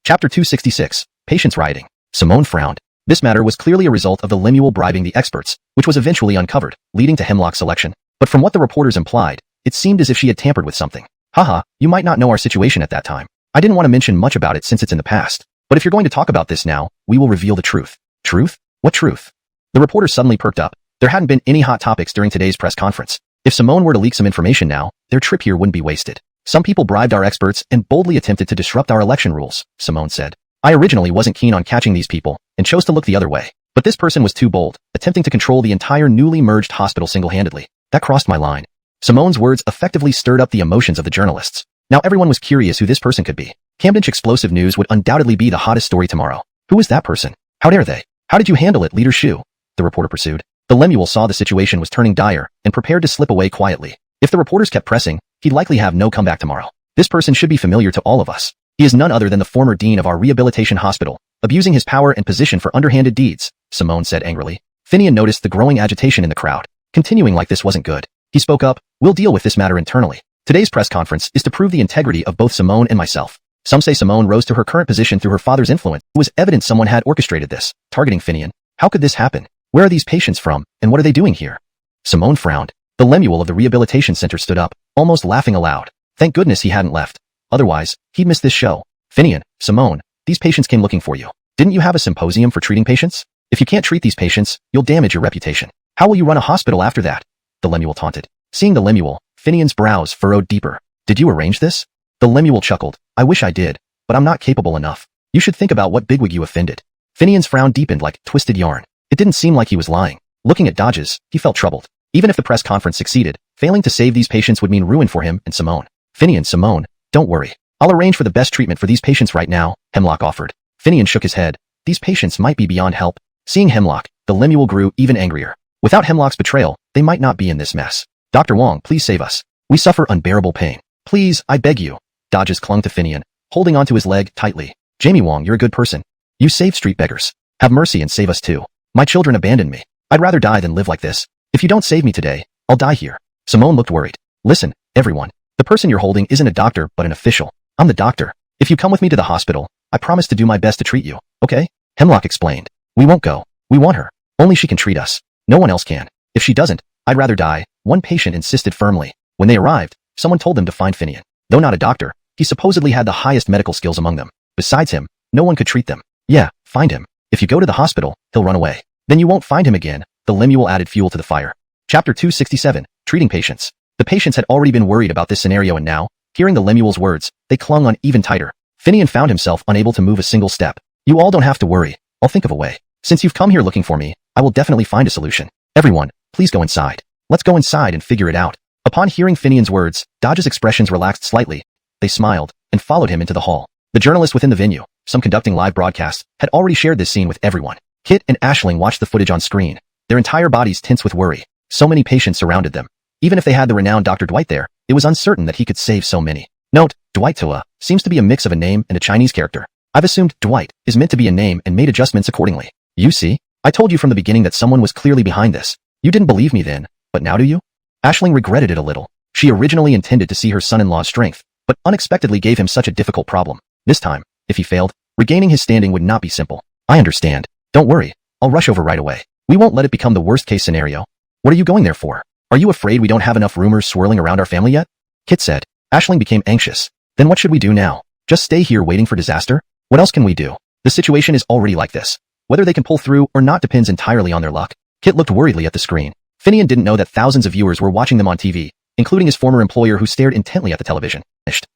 Chapter 266, Patients Rioting. Simone frowned. This matter was clearly a result of the Lemuel bribing the experts, which was eventually uncovered, leading to Hemlock's selection. But from what the reporters implied, it seemed as if she had tampered with something. Haha, you might not know our situation at that time. I didn't want to mention much about it since it's in the past. But if you're going to talk about this now, we will reveal the truth. Truth? What truth? The reporter suddenly perked up. There hadn't been any hot topics during today's press conference. If Simone were to leak some information now, their trip here wouldn't be wasted. Some people bribed our experts and boldly attempted to disrupt our election rules, Simone said. I originally wasn't keen on catching these people and chose to look the other way. But this person was too bold, attempting to control the entire newly merged hospital single-handedly. That crossed my line. Simone's words effectively stirred up the emotions of the journalists. Now everyone was curious who this person could be. Camden's explosive news would undoubtedly be the hottest story tomorrow. Who is that person? How dare they? How did you handle it, Leader Xu? The reporter pursued. The Lemuel saw the situation was turning dire and prepared to slip away quietly. If the reporters kept pressing, he'd likely have no comeback tomorrow. This person should be familiar to all of us. He is none other than the former dean of our rehabilitation hospital, abusing his power and position for underhanded deeds, Simone said angrily. Finian noticed the growing agitation in the crowd. Continuing like this wasn't good. He spoke up, we'll deal with this matter internally. Today's press conference is to prove the integrity of both Simone and myself. Some say Simone rose to her current position through her father's influence. It was evident someone had orchestrated this, targeting Finian. How could this happen? Where are these patients from, and what are they doing here? Simone frowned. The Lemuel of the rehabilitation center stood up, almost laughing aloud. Thank goodness he hadn't left. Otherwise, he'd miss this show. Finian, Simone, these patients came looking for you. Didn't you have a symposium for treating patients? If you can't treat these patients, you'll damage your reputation. How will you run a hospital after that? The Lemuel taunted. Seeing the Lemuel, Finian's brows furrowed deeper. Did you arrange this? The Lemuel chuckled. I wish I did, but I'm not capable enough. You should think about what bigwig you offended. Finian's frown deepened like twisted yarn. It didn't seem like he was lying. Looking at Dodges, he felt troubled. Even if the press conference succeeded, failing to save these patients would mean ruin for him and Simone. Finian, Simone, don't worry. I'll arrange for the best treatment for these patients right now, Hemlock offered. Finian shook his head. These patients might be beyond help. Seeing Hemlock, the Lemuel grew even angrier. Without Hemlock's betrayal, they might not be in this mess. Dr. Wong, please save us. We suffer unbearable pain. Please, I beg you. Dodges clung to Finian, holding onto his leg tightly. Jamie Wong, you're a good person. You save street beggars. Have mercy and save us too. My children abandoned me. I'd rather die than live like this. If you don't save me today, I'll die here. Simone looked worried. Listen, everyone. The person you're holding isn't a doctor, but an official. I'm the doctor. If you come with me to the hospital, I promise to do my best to treat you, okay? Hemlock explained. We won't go. We want her. Only she can treat us. No one else can. If she doesn't, I'd rather die, one patient insisted firmly. When they arrived, someone told them to find Finian. Though not a doctor, he supposedly had the highest medical skills among them. Besides him, no one could treat them. Yeah, find him. If you go to the hospital, he'll run away. Then you won't find him again. The Lemuel added fuel to the fire. Chapter 267, Treating Patients. The patients had already been worried about this scenario and now, hearing the Lemuel's words, they clung on even tighter. Finian found himself unable to move a single step. You all don't have to worry. I'll think of a way. Since you've come here looking for me, I will definitely find a solution. Everyone, please go inside. Let's go inside and figure it out. Upon hearing Finian's words, Dodge's expressions relaxed slightly. They smiled and followed him into the hall. The journalists within the venue, some conducting live broadcasts, had already shared this scene with everyone. Kit and Aisling watched the footage on screen, their entire bodies tense with worry. So many patients surrounded them. Even if they had the renowned Dr. Dwight there, it was uncertain that he could save so many. Note, Dwight Tua seems to be a mix of a name and a Chinese character. I've assumed Dwight is meant to be a name and made adjustments accordingly. You see? I told you from the beginning that someone was clearly behind this. You didn't believe me then, but now do you? Aisling regretted it a little. She originally intended to see her son-in-law's strength, but unexpectedly gave him such a difficult problem. This time, if he failed, regaining his standing would not be simple. I understand. Don't worry. I'll rush over right away. We won't let it become the worst-case scenario. What are you going there for? Are you afraid we don't have enough rumors swirling around our family yet? Kit said. Aisling became anxious. Then what should we do now? Just stay here waiting for disaster? What else can we do? The situation is already like this. Whether they can pull through or not depends entirely on their luck. Kit looked worriedly at the screen. Finian didn't know that thousands of viewers were watching them on TV, including his former employer who stared intently at the television.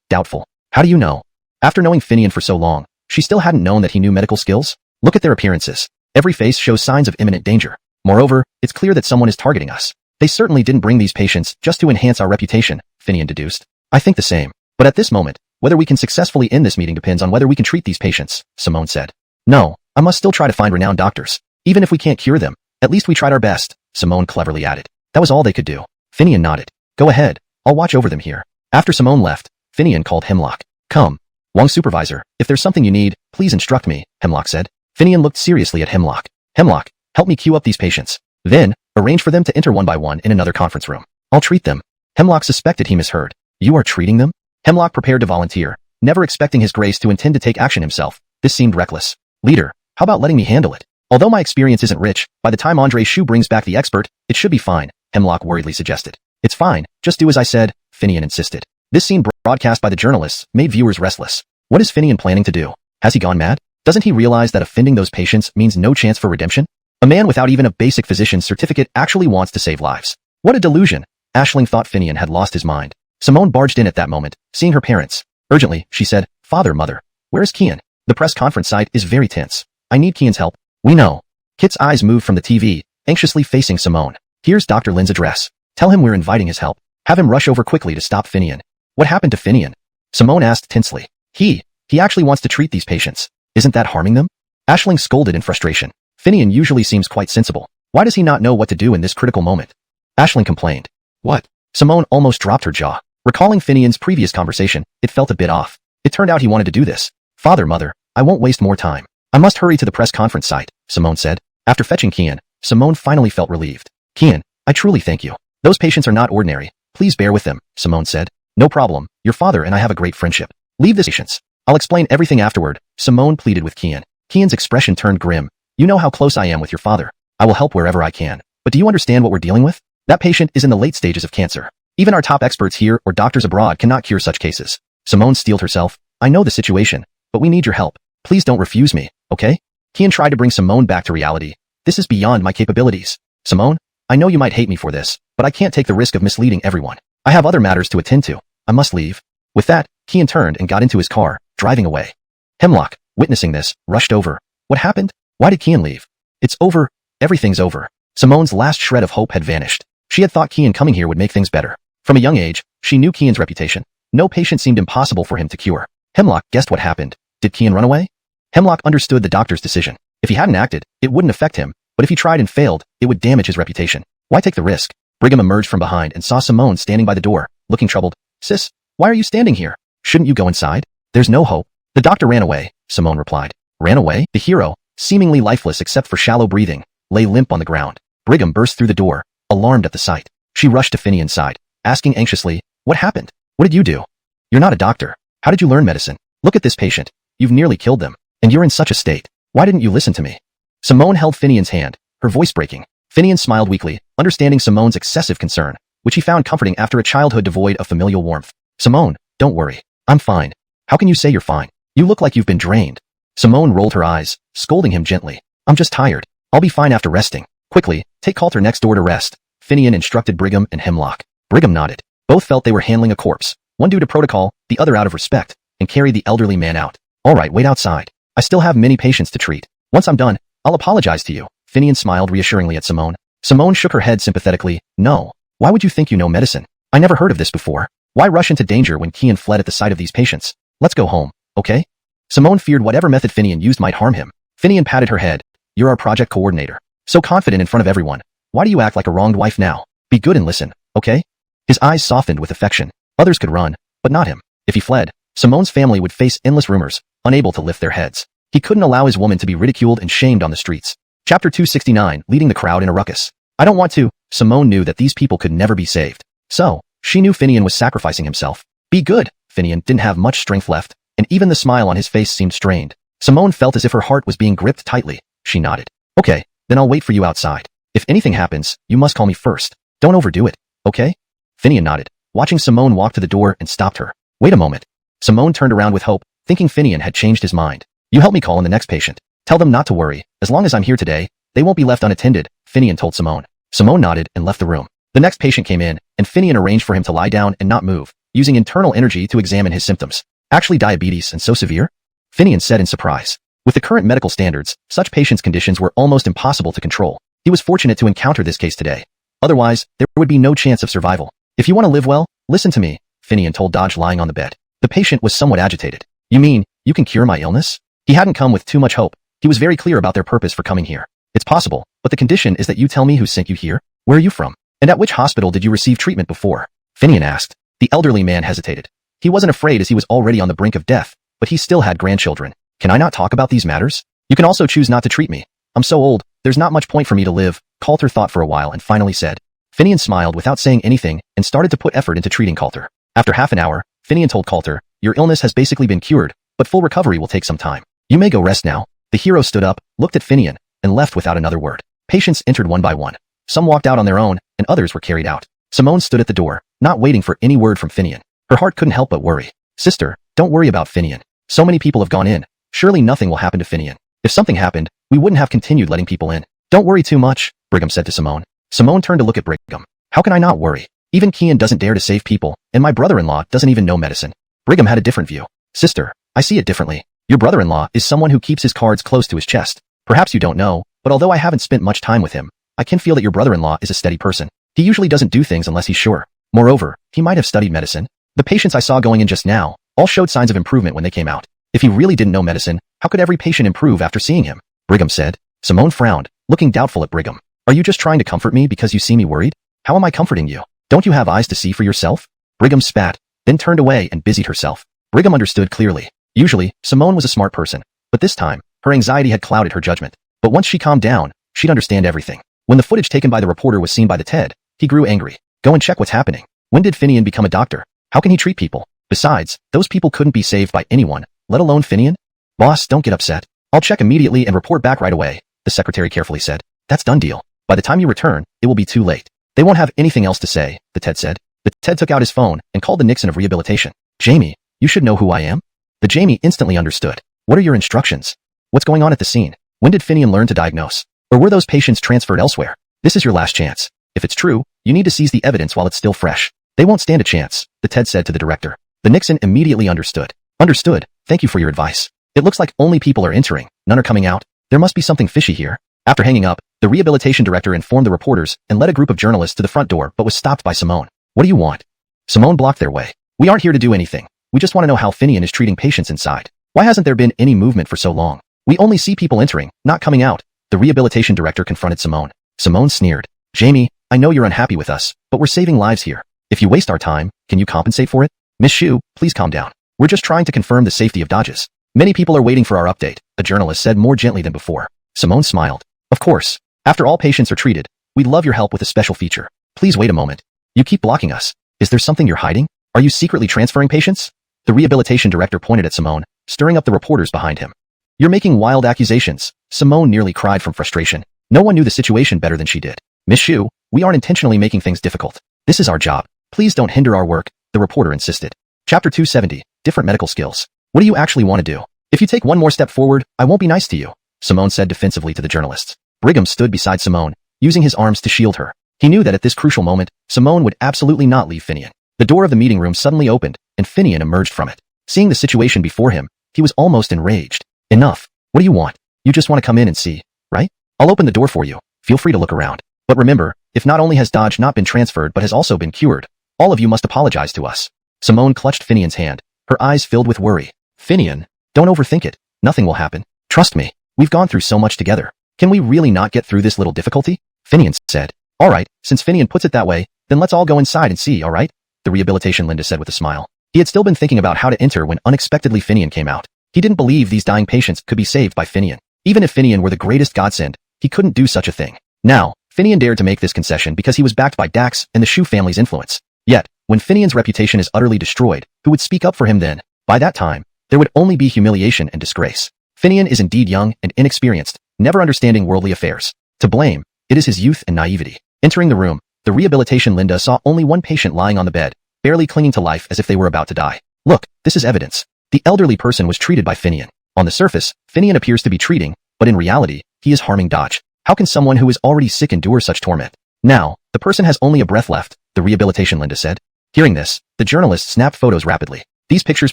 Doubtful. How do you know? After knowing Finian for so long, she still hadn't known that he knew medical skills? Look at their appearances. Every face shows signs of imminent danger. Moreover, it's clear that someone is targeting us. They certainly didn't bring these patients just to enhance our reputation, Finian deduced. I think the same. But at this moment, whether we can successfully end this meeting depends on whether we can treat these patients, Simone said. No, I must still try to find renowned doctors. Even if we can't cure them, at least we tried our best, Simone cleverly added. That was all they could do. Finian nodded. Go ahead. I'll watch over them here. After Simone left, Finian called Hemlock. Come. Wong supervisor, if there's something you need, please instruct me, Hemlock said. Finian looked seriously at Hemlock. Hemlock, help me queue up these patients. Then, arrange for them to enter one by one in another conference room. I'll treat them. Hemlock suspected he misheard. You are treating them? Hemlock prepared to volunteer, never expecting his grace to intend to take action himself. This seemed reckless. Leader, how about letting me handle it? Although my experience isn't rich, by the time Andre Shu brings back the expert, it should be fine, Hemlock worriedly suggested. It's fine, just do as I said, Finian insisted. This scene broadcast by the journalists made viewers restless. What is Finian planning to do? Has he gone mad? Doesn't he realize that offending those patients means no chance for redemption? A man without even a basic physician's certificate actually wants to save lives. What a delusion! Aisling thought Finian had lost his mind. Simone barged in at that moment, seeing her parents. Urgently, she said, Father, Mother, where is Kian? The press conference site is very tense. I need Kian's help. We know. Kit's eyes moved from the TV, anxiously facing Simone. Here's Dr. Lin's address. Tell him we're inviting his help. Have him rush over quickly to stop Finian. What happened to Finian? Simone asked tensely. He actually wants to treat these patients. Isn't that harming them? Aisling scolded in frustration. Finian usually seems quite sensible. Why does he not know what to do in this critical moment? Aisling complained. What? Simone almost dropped her jaw. Recalling Finian's previous conversation, it felt a bit off. It turned out he wanted to do this. Father, Mother, I won't waste more time. I must hurry to the press conference site, Simone said. After fetching Kian, Simone finally felt relieved. Kian, I truly thank you. Those patients are not ordinary. Please bear with them, Simone said. No problem. Your father and I have a great friendship. Leave this patients. I'll explain everything afterward, Simone pleaded with Kian. Kian's expression turned grim. You know how close I am with your father. I will help wherever I can. But do you understand what we're dealing with? That patient is in the late stages of cancer. Even our top experts here or doctors abroad cannot cure such cases. Simone steeled herself. I know the situation, but we need your help. Please don't refuse me, okay? Kian tried to bring Simone back to reality. This is beyond my capabilities. Simone, I know you might hate me for this, but I can't take the risk of misleading everyone. I have other matters to attend to. I must leave. With that, Kian turned and got into his car, driving away. Hemlock, witnessing this, rushed over. What happened? Why did Kian leave? It's over. Everything's over. Simone's last shred of hope had vanished. She had thought Kian coming here would make things better. From a young age, she knew Kian's reputation. No patient seemed impossible for him to cure. Hemlock guessed what happened. Did Kian run away? Hemlock understood the doctor's decision. If he hadn't acted, it wouldn't affect him, but if he tried and failed, it would damage his reputation. Why take the risk? Brigham emerged from behind and saw Simone standing by the door, looking troubled. Sis, why are you standing here? Shouldn't you go inside? There's no hope. The doctor ran away, Simone replied. Ran away? The hero, seemingly lifeless except for shallow breathing, lay limp on the ground. Brigham burst through the door, alarmed at the sight. She rushed to Finian's side, asking anxiously, what happened? What did you do? You're not a doctor. How did you learn medicine? Look at this patient. You've nearly killed them, and you're in such a state. Why didn't you listen to me? Simone held Finian's hand, her voice breaking. Finian smiled weakly, understanding Simone's excessive concern, which he found comforting after a childhood devoid of familial warmth. Simone, don't worry. I'm fine. How can you say you're fine? You look like you've been drained. Simone rolled her eyes, scolding him gently. I'm just tired. I'll be fine after resting. Quickly, take Coulter next door to rest, Finian instructed Brigham and Hemlock. Brigham nodded. Both felt they were handling a corpse, one due to protocol, the other out of respect, and carried the elderly man out. All right, wait outside. I still have many patients to treat. Once I'm done, I'll apologize to you. Finian smiled reassuringly at Simone. Simone shook her head sympathetically. No. Why would you think you know medicine? I never heard of this before. Why rush into danger when Kian fled at the sight of these patients? Let's go home, okay? Simone feared whatever method Finian used might harm him. Finian patted her head. You're our project coordinator. So confident in front of everyone. Why do you act like a wronged wife now? Be good and listen, okay? His eyes softened with affection. Others could run, but not him. If he fled, Simone's family would face endless rumors, unable to lift their heads. He couldn't allow his woman to be ridiculed and shamed on the streets. Chapter 269, leading the crowd in a ruckus. I don't want to. Simone knew that these people could never be saved. So, she knew Finian was sacrificing himself. Be good. Finian didn't have much strength left, and even the smile on his face seemed strained. Simone felt as if her heart was being gripped tightly. She nodded. Okay, then I'll wait for you outside. If anything happens, you must call me first. Don't overdo it, okay? Finian nodded, watching Simone walk to the door and stopped her. Wait a moment. Simone turned around with hope, thinking Finian had changed his mind. You help me call in the next patient. Tell them not to worry. As long as I'm here today, they won't be left unattended, Finian told Simone. Simone nodded and left the room. The next patient came in, and Finian arranged for him to lie down and not move, using internal energy to examine his symptoms. Actually diabetes and so severe? Finian said in surprise. With the current medical standards, such patients' conditions were almost impossible to control. He was fortunate to encounter this case today. Otherwise, there would be no chance of survival. If you want to live well, listen to me, Finian told Dodge lying on the bed. The patient was somewhat agitated. You mean, you can cure my illness? He hadn't come with too much hope. He was very clear about their purpose for coming here. It's possible, but the condition is that you tell me who sent you here. Where are you from? And at which hospital did you receive treatment before? Finian asked. The elderly man hesitated. He wasn't afraid as he was already on the brink of death, but he still had grandchildren. Can I not talk about these matters? You can also choose not to treat me. I'm so old, there's not much point for me to live. Coulter thought for a while and finally said. Finian smiled without saying anything and started to put effort into treating Coulter. After half an hour, Finian told Coulter, your illness has basically been cured, but full recovery will take some time. You may go rest now. The hero stood up, looked at Finian, and left without another word. Patients entered one by one. Some walked out on their own, and others were carried out. Simone stood at the door, not waiting for any word from Finian. Her heart couldn't help but worry. Sister, don't worry about Finian. So many people have gone in. Surely nothing will happen to Finian. If something happened, we wouldn't have continued letting people in. Don't worry too much, Brigham said to Simone. Simone turned to look at Brigham. How can I not worry? Even Kian doesn't dare to save people, and my brother-in-law doesn't even know medicine. Brigham had a different view. Sister, I see it differently. Your brother-in-law is someone who keeps his cards close to his chest. Perhaps you don't know, but although I haven't spent much time with him, I can feel that your brother-in-law is a steady person. He usually doesn't do things unless he's sure. Moreover, he might have studied medicine. The patients I saw going in just now all showed signs of improvement when they came out. If he really didn't know medicine, how could every patient improve after seeing him? Brigham said. Simone frowned, looking doubtful at Brigham. Are you just trying to comfort me because you see me worried? How am I comforting you? Don't you have eyes to see for yourself? Brigham spat, then turned away and busied herself. Brigham understood clearly. Usually, Simone was a smart person, but this time, her anxiety had clouded her judgment. But once she calmed down, she'd understand everything. When the footage taken by the reporter was seen by the Ted, he grew angry. Go and check what's happening. When did Finian become a doctor? How can he treat people? Besides, those people couldn't be saved by anyone, let alone Finian. Boss, don't get upset. I'll check immediately and report back right away, the secretary carefully said. That's done deal. By the time you return, it will be too late. They won't have anything else to say, the Ted said. The Ted took out his phone and called the Nixon of rehabilitation. Jamie, you should know who I am? The Jamie instantly understood. What are your instructions? What's going on at the scene? When did Finian learn to diagnose? Or were those patients transferred elsewhere? This is your last chance. If it's true, you need to seize the evidence while it's still fresh. They won't stand a chance, the Ted said to the director. The Nixon immediately understood. Understood, thank you for your advice. It looks like only people are entering, none are coming out. There must be something fishy here. After hanging up, the rehabilitation director informed the reporters and led a group of journalists to the front door but was stopped by Simone. What do you want? Simone blocked their way. We aren't here to do anything. We just want to know how Finian is treating patients inside. Why hasn't there been any movement for so long? We only see people entering, not coming out. The rehabilitation director confronted Simone. Simone sneered. Jamie, I know you're unhappy with us, but we're saving lives here. If you waste our time, can you compensate for it? Miss Shu, please calm down. We're just trying to confirm the safety of Dodges. Many people are waiting for our update, a journalist said more gently than before. Simone smiled. Of course. After all patients are treated, we'd love your help with a special feature. Please wait a moment. You keep blocking us. Is there something you're hiding? Are you secretly transferring patients? The rehabilitation director pointed at Simone, stirring up the reporters behind him. You're making wild accusations. Simone nearly cried from frustration. No one knew the situation better than she did. Miss Shu, we aren't intentionally making things difficult. This is our job. Please don't hinder our work, the reporter insisted. Chapter 270, Different Medical Skills. What do you actually want to do? If you take one more step forward, I won't be nice to you, Simone said defensively to the journalists. Brigham stood beside Simone, using his arms to shield her. He knew that at this crucial moment, Simone would absolutely not leave Finian. The door of the meeting room suddenly opened, and Finian emerged from it. Seeing the situation before him, he was almost enraged. Enough. What do you want? You just want to come in and see, right? I'll open the door for you. Feel free to look around. But remember, if not only has Dodge not been transferred but has also been cured, all of you must apologize to us. Simone clutched Finian's hand, her eyes filled with worry. Finian, don't overthink it. Nothing will happen. Trust me. We've gone through so much together. Can we really not get through this little difficulty? Finian said. All right, since Finian puts it that way, then let's all go inside and see, all right? The rehabilitation Linda said with a smile. He had still been thinking about how to enter when unexpectedly Finian came out. He didn't believe these dying patients could be saved by Finian. Even if Finian were the greatest godsend, he couldn't do such a thing. Now, Finian dared to make this concession because he was backed by Dax and the Shu family's influence. Yet, when Finian's reputation is utterly destroyed, who would speak up for him then? By that time, there would only be humiliation and disgrace. Finian is indeed young and inexperienced, never understanding worldly affairs. To blame, it is his youth and naivety. Entering the room, the rehabilitation Linda saw only one patient lying on the bed, barely clinging to life as if they were about to die. Look, this is evidence. The elderly person was treated by Finian. On the surface, Finian appears to be treating, but in reality, he is harming Dodge. How can someone who is already sick endure such torment? Now, the person has only a breath left, the rehabilitation Linda said. Hearing this, the journalist snapped photos rapidly. These pictures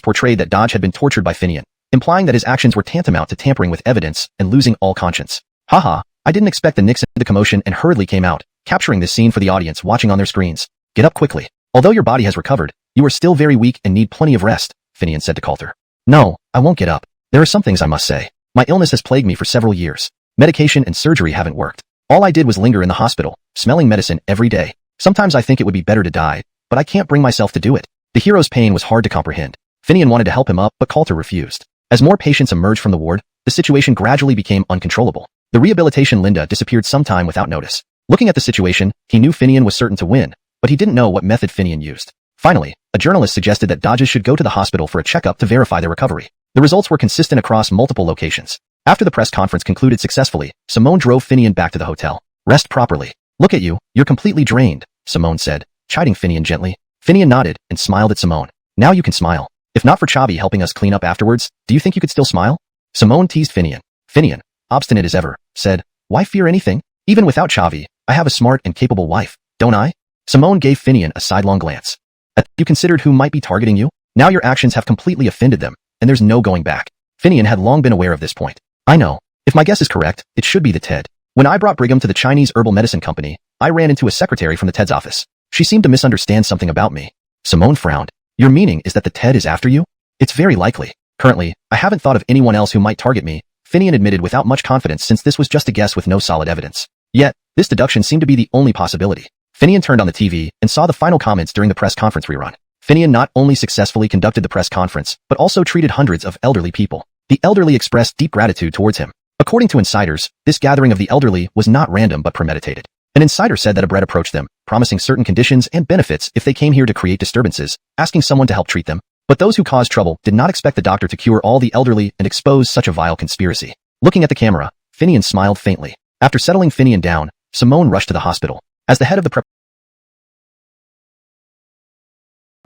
portrayed that Dodge had been tortured by Finian, implying that his actions were tantamount to tampering with evidence and losing all conscience. Haha, I didn't expect the Nixon. The commotion and hurriedly came out, capturing this scene for the audience watching on their screens. Get up quickly. Although your body has recovered, you are still very weak and need plenty of rest, Finian said to Coulter. No, I won't get up. There are some things I must say. My illness has plagued me for several years. Medication and surgery haven't worked. All I did was linger in the hospital, smelling medicine every day. Sometimes I think it would be better to die, but I can't bring myself to do it. The hero's pain was hard to comprehend. Finian wanted to help him up, but Coulter refused. As more patients emerged from the ward, the situation gradually became uncontrollable. The rehabilitation Linda disappeared sometime without notice. Looking at the situation, he knew Finian was certain to win, but he didn't know what method Finian used. Finally, a journalist suggested that Dodges should go to the hospital for a checkup to verify their recovery. The results were consistent across multiple locations. After the press conference concluded successfully, Simone drove Finian back to the hotel. Rest properly. Look at you, you're completely drained, Simone said, chiding Finian gently. Finian nodded and smiled at Simone. Now you can smile. If not for Chavi helping us clean up afterwards, do you think you could still smile? Simone teased Finian. Finian, obstinate as ever, said, why fear anything? Even without Chavi, I have a smart and capable wife, don't I? Simone gave Finian a sidelong glance. Have you considered who might be targeting you? Now your actions have completely offended them, and there's no going back. Finian had long been aware of this point. I know. If my guess is correct, it should be the TED. When I brought Brigham to the Chinese herbal medicine company, I ran into a secretary from the TED's office. She seemed to misunderstand something about me. Simone frowned. Your meaning is that the TED is after you? It's very likely. Currently, I haven't thought of anyone else who might target me, Finian admitted without much confidence since this was just a guess with no solid evidence. Yet, this deduction seemed to be the only possibility. Finian turned on the TV and saw the final comments during the press conference rerun. Finian not only successfully conducted the press conference, but also treated hundreds of elderly people. The elderly expressed deep gratitude towards him. According to insiders, this gathering of the elderly was not random but premeditated. An insider said that a Brett approached them, promising certain conditions and benefits if they came here to create disturbances, asking someone to help treat them. But those who caused trouble did not expect the doctor to cure all the elderly and expose such a vile conspiracy. Looking at the camera, Finian smiled faintly. After settling Finian down, Simone rushed to the hospital. As the head of the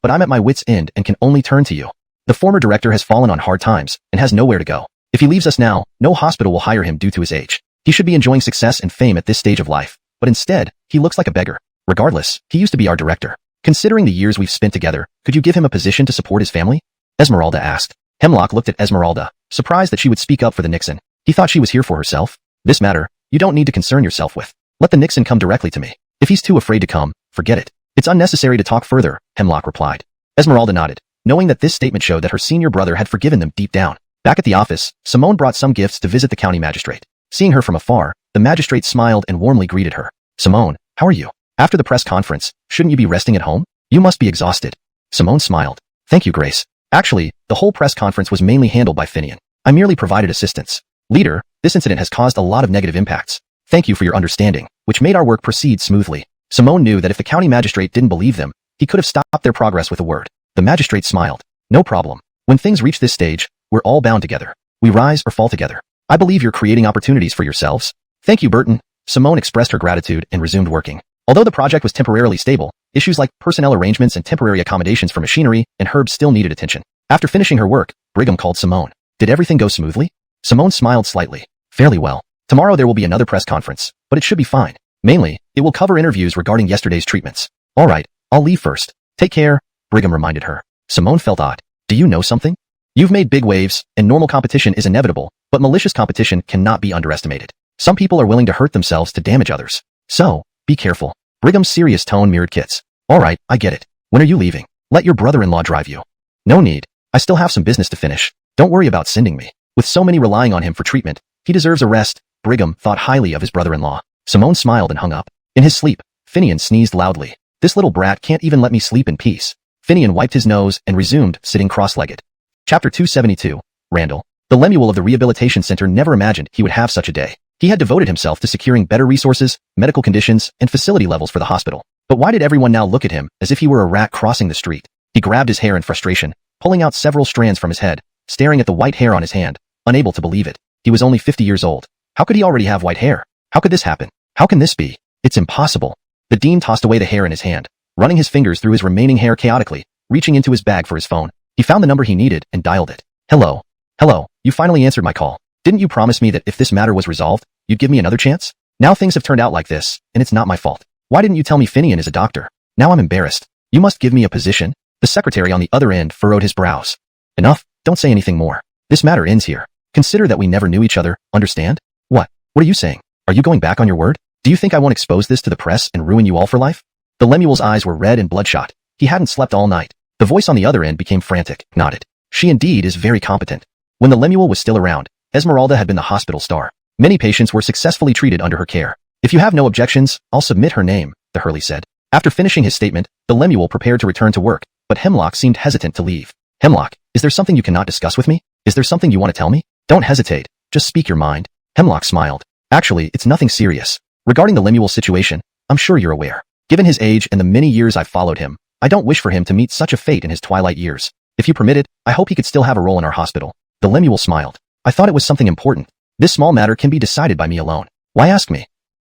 But I'm at my wit's end and can only turn to you. The former director has fallen on hard times and has nowhere to go. If he leaves us now, no hospital will hire him due to his age. He should be enjoying success and fame at this stage of life, but instead, he looks like a beggar. Regardless, he used to be our director. Considering the years we've spent together, could you give him a position to support his family? Esmeralda asked. Hemlock looked at Esmeralda, surprised that she would speak up for the Nixon. He thought she was here for herself. This matter, you don't need to concern yourself with. Let the Nixon come directly to me. If he's too afraid to come, forget it. It's unnecessary to talk further, Hemlock replied. Esmeralda nodded, knowing that this statement showed that her senior brother had forgiven them deep down. Back at the office, Simone brought some gifts to visit the county magistrate. Seeing her from afar, the magistrate smiled and warmly greeted her. Simone, how are you? After the press conference, shouldn't you be resting at home? You must be exhausted. Simone smiled. Thank you, Grace. Actually, the whole press conference was mainly handled by Finian. I merely provided assistance. Leader, this incident has caused a lot of negative impacts. Thank you for your understanding, which made our work proceed smoothly. Simone knew that if the county magistrate didn't believe them, he could have stopped their progress with a word. The magistrate smiled. No problem. When things reach this stage, we're all bound together. We rise or fall together. I believe you're creating opportunities for yourselves. Thank you, Burton. Simone expressed her gratitude and resumed working. Although the project was temporarily stable, issues like personnel arrangements and temporary accommodations for machinery and herbs still needed attention. After finishing her work, Brigham called Simone. Did everything go smoothly? Simone smiled slightly. Fairly well. Tomorrow there will be another press conference, but it should be fine. Mainly, it will cover interviews regarding yesterday's treatments. All right, I'll leave first. Take care, Brigham reminded her. Simone felt odd. Do you know something? You've made big waves, and normal competition is inevitable, but malicious competition cannot be underestimated. Some people are willing to hurt themselves to damage others. So, be careful. Brigham's serious tone mirrored Kit's. All right, I get it. When are you leaving? Let your brother-in-law drive you. No need. I still have some business to finish. Don't worry about sending me. With so many relying on him for treatment, he deserves a rest. Brigham thought highly of his brother-in-law. Simone smiled and hung up. In his sleep, Finian sneezed loudly. This little brat can't even let me sleep in peace. Finian wiped his nose and resumed sitting cross-legged. Chapter 272. Randall, the Lemuel of the rehabilitation center, never imagined he would have such a day. He had devoted himself to securing better resources, medical conditions, and facility levels for the hospital. But why did everyone now look at him as if he were a rat crossing the street? He grabbed his hair in frustration, pulling out several strands from his head, staring at the white hair on his hand, unable to believe it. He was only 50 years old. How could he already have white hair? How could this happen? How can this be? It's impossible. The dean tossed away the hair in his hand, running his fingers through his remaining hair chaotically, reaching into his bag for his phone. He found the number he needed and dialed it. Hello. Hello, you finally answered my call. Didn't you promise me that if this matter was resolved, you'd give me another chance? Now things have turned out like this, and it's not my fault. Why didn't you tell me Finian is a doctor? Now I'm embarrassed. You must give me a position. The secretary on the other end furrowed his brows. Enough, don't say anything more. This matter ends here. Consider that we never knew each other, understand? What? What are you saying? Are you going back on your word? Do you think I won't expose this to the press and ruin you all for life? The Lemuel's eyes were red and bloodshot. He hadn't slept all night. The voice on the other end became frantic, nodded. She indeed is very competent. When the Lemuel was still around, Esmeralda had been the hospital star. Many patients were successfully treated under her care. If you have no objections, I'll submit her name, the Hurley said. After finishing his statement, the Lemuel prepared to return to work, but Hemlock seemed hesitant to leave. Hemlock, is there something you cannot discuss with me? Is there something you want to tell me? Don't hesitate. Just speak your mind. Hemlock smiled. Actually, it's nothing serious. Regarding the Lemuel situation, I'm sure you're aware. Given his age and the many years I've followed him, I don't wish for him to meet such a fate in his twilight years. If you permit it, I hope he could still have a role in our hospital. The Lemuel smiled. I thought it was something important. This small matter can be decided by me alone. Why ask me?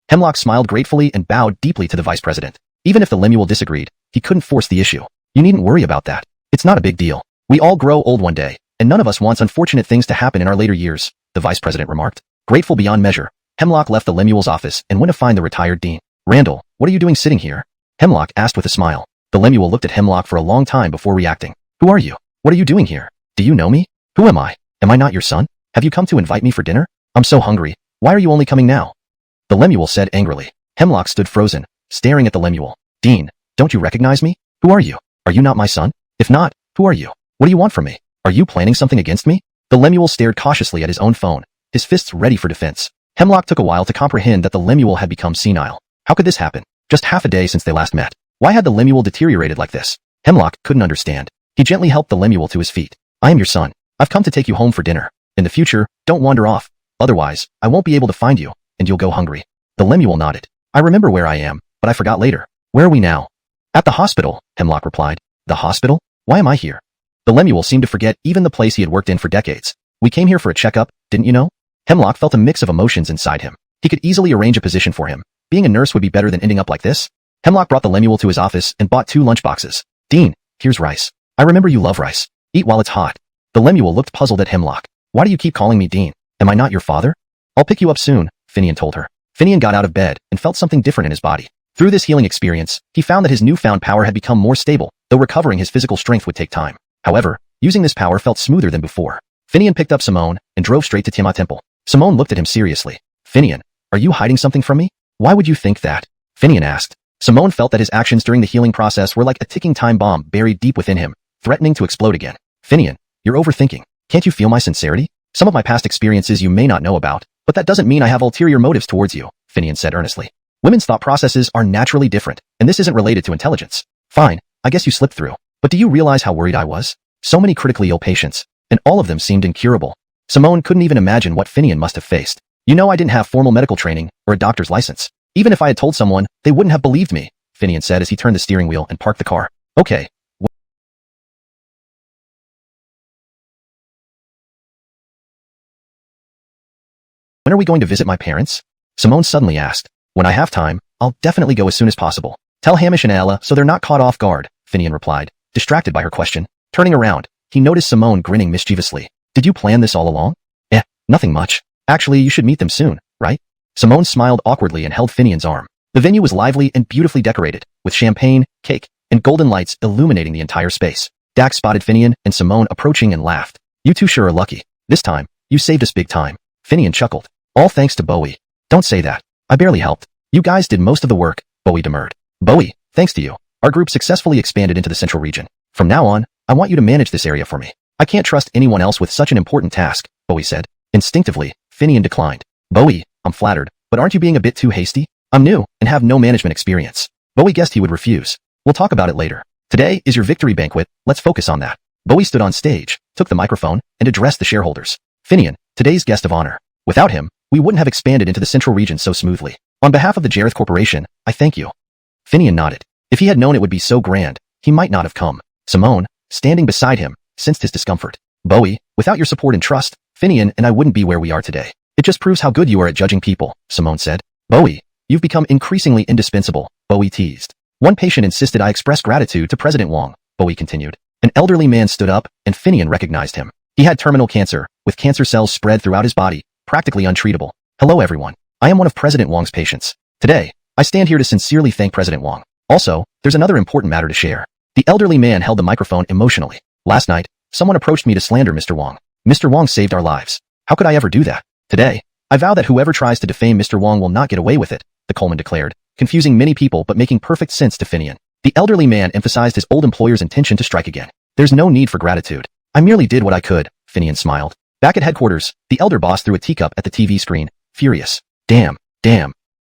Hemlock smiled gratefully and bowed deeply to the vice president. Even if the Lemuel disagreed, he couldn't force the issue. You needn't worry about that. It's not a big deal. We all grow old one day, and none of us wants unfortunate things to happen in our later years, the vice president remarked. Grateful beyond measure, Hemlock left the Lemuel's office and went to find the retired dean. Randall, what are you doing sitting here? Hemlock asked with a smile. The Lemuel looked at Hemlock for a long time before reacting. Who are you? What are you doing here? Do you know me? Who am I? Am I not your son? Have you come to invite me for dinner? I'm so hungry. Why are you only coming now? The Lemuel said angrily. Hemlock stood frozen, staring at the Lemuel. Dean, don't you recognize me? Who are you? Are you not my son? If not, who are you? What do you want from me? Are you planning something against me? The Lemuel stared cautiously at his own phone, his fists ready for defense. Hemlock took a while to comprehend that the Lemuel had become senile. How could this happen? Just half a day since they last met. Why had the Lemuel deteriorated like this? Hemlock couldn't understand. He gently helped the Lemuel to his feet. I am your son. I've come to take you home for dinner. In the future, don't wander off. Otherwise, I won't be able to find you, and you'll go hungry. The Lemuel nodded. I remember where I am, but I forgot later. Where are we now? At the hospital, Hemlock replied. The hospital? Why am I here? The Lemuel seemed to forget even the place he had worked in for decades. We came here for a checkup, didn't you know? Hemlock felt a mix of emotions inside him. He could easily arrange a position for him. Being a nurse would be better than ending up like this. Hemlock brought the Lemuel to his office and bought 2 lunchboxes. Dean, here's rice. I remember you love rice. Eat while it's hot. The Lemuel looked puzzled at Hemlock. Why do you keep calling me Dean? Am I not your father? I'll pick you up soon, Finian told her. Finian got out of bed and felt something different in his body. Through this healing experience, he found that his newfound power had become more stable, though recovering his physical strength would take time. However, using this power felt smoother than before. Finian picked up Simone and drove straight to Tiamat Temple. Simone looked at him seriously. Finian, are you hiding something from me? Why would you think that? Finian asked. Simone felt that his actions during the healing process were like a ticking time bomb buried deep within him, threatening to explode again. Finian, you're overthinking. Can't you feel my sincerity? Some of my past experiences you may not know about, but that doesn't mean I have ulterior motives towards you, Finian said earnestly. Women's thought processes are naturally different, and this isn't related to intelligence. Fine, I guess you slipped through. But do you realize how worried I was? So many critically ill patients, and all of them seemed incurable. Simone couldn't even imagine what Finian must have faced. You know I didn't have formal medical training or a doctor's license. Even if I had told someone, they wouldn't have believed me, Finian said as he turned the steering wheel and parked the car. Okay. When are we going to visit my parents? Simone suddenly asked. When I have time, I'll definitely go as soon as possible. Tell Hamish and Ella so they're not caught off guard, Finian replied, distracted by her question. Turning around, he noticed Simone grinning mischievously. Did you plan this all along? Nothing much. Actually, you should meet them soon, right? Simone smiled awkwardly and held Finian's arm. The venue was lively and beautifully decorated, with champagne, cake, and golden lights illuminating the entire space. Dax spotted Finian and Simone approaching and laughed. You two sure are lucky. This time, you saved us big time. Finian chuckled. All thanks to Bowie. Don't say that. I barely helped. You guys did most of the work, Bowie demurred. Bowie, thanks to you, our group successfully expanded into the central region. From now on, I want you to manage this area for me. I can't trust anyone else with such an important task, Bowie said. Instinctively, Finian declined. Bowie, I'm flattered, but aren't you being a bit too hasty? I'm new and have no management experience. Bowie guessed he would refuse. We'll talk about it later. Today is your victory banquet, let's focus on that. Bowie stood on stage, took the microphone, and addressed the shareholders. Finian, today's guest of honor. Without him, we wouldn't have expanded into the central region so smoothly. On behalf of the Jareth Corporation, I thank you. Finian nodded. If he had known it would be so grand, he might not have come. Simone, standing beside him, sensed his discomfort. Bowie, without your support and trust, Finian and I wouldn't be where we are today. It just proves how good you are at judging people, Simone said. Bowie, you've become increasingly indispensable, Bowie teased. One patient insisted I express gratitude to President Wong, Bowie continued. An elderly man stood up, and Finian recognized him. He had terminal cancer, with cancer cells spread throughout his body, practically untreatable. Hello everyone. I am one of President Wong's patients. Today, I stand here to sincerely thank President Wong. Also, there's another important matter to share. The elderly man held the microphone emotionally. Last night, someone approached me to slander Mr. Wong. Mr. Wong saved our lives. How could I ever do that? Today, I vow that whoever tries to defame Mr. Wong will not get away with it, the Coleman declared, confusing many people but making perfect sense to Finian. The elderly man emphasized his old employer's intention to strike again. There's no need for gratitude. I merely did what I could, Finian smiled. Back at headquarters, the elder boss threw a teacup at the TV screen, furious. Damn.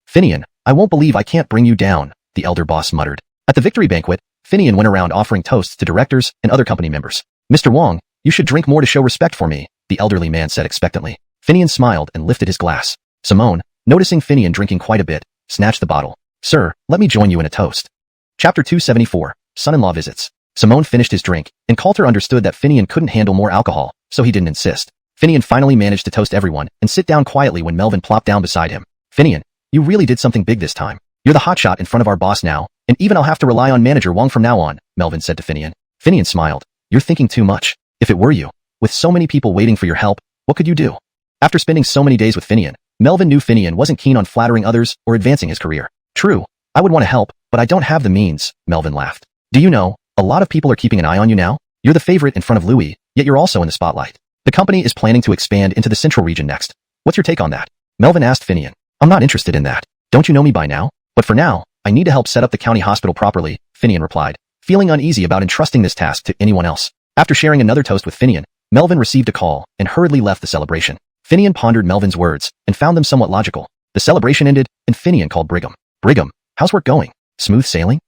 Finian, I won't believe I can't bring you down, the elder boss muttered. At the victory banquet, Finian went around offering toasts to directors and other company members. Mr. Wong, you should drink more to show respect for me, the elderly man said expectantly. Finian smiled and lifted his glass. Simone, noticing Finian drinking quite a bit, snatched the bottle. Sir, let me join you in a toast. Chapter 274, Son-in-Law Visits. Simone finished his drink, and Coulter understood that Finian couldn't handle more alcohol, so he didn't insist. Finian finally managed to toast everyone and sit down quietly when Melvin plopped down beside him. Finian, you really did something big this time. You're the hotshot in front of our boss now, and even I'll have to rely on Manager Wong from now on, Melvin said to Finian. Finian smiled. You're thinking too much. If it were you, with so many people waiting for your help, what could you do? After spending so many days with Finian, Melvin knew Finian wasn't keen on flattering others or advancing his career. True, I would want to help, but I don't have the means, Melvin laughed. Do you know, a lot of people are keeping an eye on you now? You're the favorite in front of Louis, yet you're also in the spotlight. The company is planning to expand into the central region next. What's your take on that? Melvin asked Finian. I'm not interested in that. Don't you know me by now? But for now, I need to help set up the county hospital properly, Finian replied, feeling uneasy about entrusting this task to anyone else. After sharing another toast with Finian, Melvin received a call and hurriedly left the celebration. Finian pondered Melvin's words and found them somewhat logical. The celebration ended, and Finian called Brigham. Brigham, how's work going? Smooth sailing?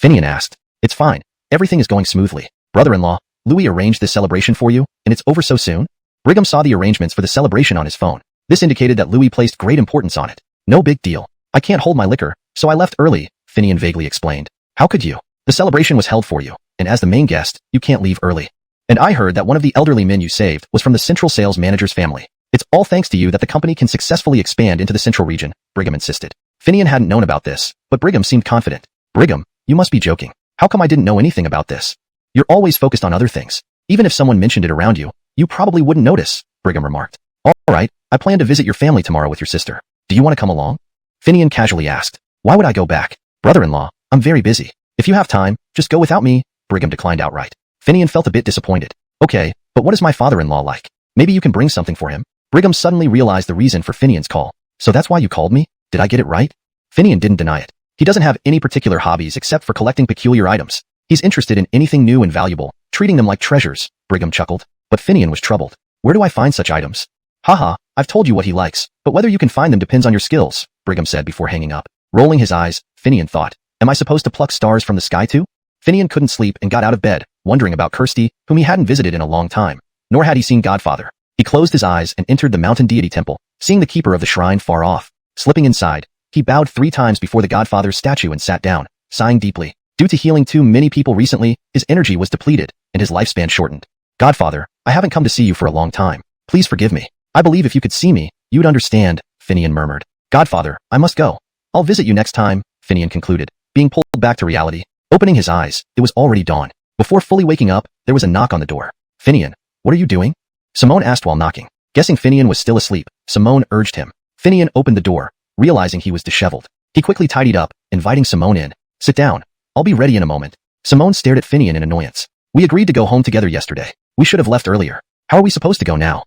Finian asked. It's fine. Everything is going smoothly. Brother-in-law, Louis arranged this celebration for you, and it's over so soon? Brigham saw the arrangements for the celebration on his phone. This indicated that Louis placed great importance on it. No big deal. I can't hold my liquor, so I left early, Finian vaguely explained. How could you? The celebration was held for you, and as the main guest, you can't leave early. And I heard that one of the elderly men you saved was from the central sales manager's family. It's all thanks to you that the company can successfully expand into the central region, Brigham insisted. Finian hadn't known about this, but Brigham seemed confident. Brigham, you must be joking. How come I didn't know anything about this? You're always focused on other things. Even if someone mentioned it around you, you probably wouldn't notice, Brigham remarked. All right, I plan to visit your family tomorrow with your sister. Do you want to come along? Finian casually asked. Why would I go back? Brother-in-law, I'm very busy. If you have time, just go without me, Brigham declined outright. Finian felt a bit disappointed. Okay, but what is my father-in-law like? Maybe you can bring something for him? Brigham suddenly realized the reason for Finian's call. So that's why you called me? Did I get it right? Finian didn't deny it. He doesn't have any particular hobbies except for collecting peculiar items. He's interested in anything new and valuable, treating them like treasures, Brigham chuckled. But Finian was troubled. Where do I find such items? Haha, I've told you what he likes, but whether you can find them depends on your skills, Brigham said before hanging up. Rolling his eyes, Finian thought, am I supposed to pluck stars from the sky too? Finian couldn't sleep and got out of bed, wondering about Kirsty, whom he hadn't visited in a long time, nor had he seen Godfather. He closed his eyes and entered the mountain deity temple, seeing the keeper of the shrine far off. Slipping inside, he bowed 3 times before the Godfather's statue and sat down, sighing deeply. Due to healing too many people recently, his energy was depleted, and his lifespan shortened. Godfather, I haven't come to see you for a long time. Please forgive me. I believe if you could see me, you'd understand, Finian murmured. Godfather, I must go. I'll visit you next time, Finian concluded, being pulled back to reality. Opening his eyes, it was already dawn. Before fully waking up, there was a knock on the door. Finian, what are you doing? Simone asked while knocking. Guessing Finian was still asleep, Simone urged him. Finian opened the door, realizing he was disheveled. He quickly tidied up, inviting Simone in. Sit down. I'll be ready in a moment. Simone stared at Finian in annoyance. We agreed to go home together yesterday. We should have left earlier. How are we supposed to go now?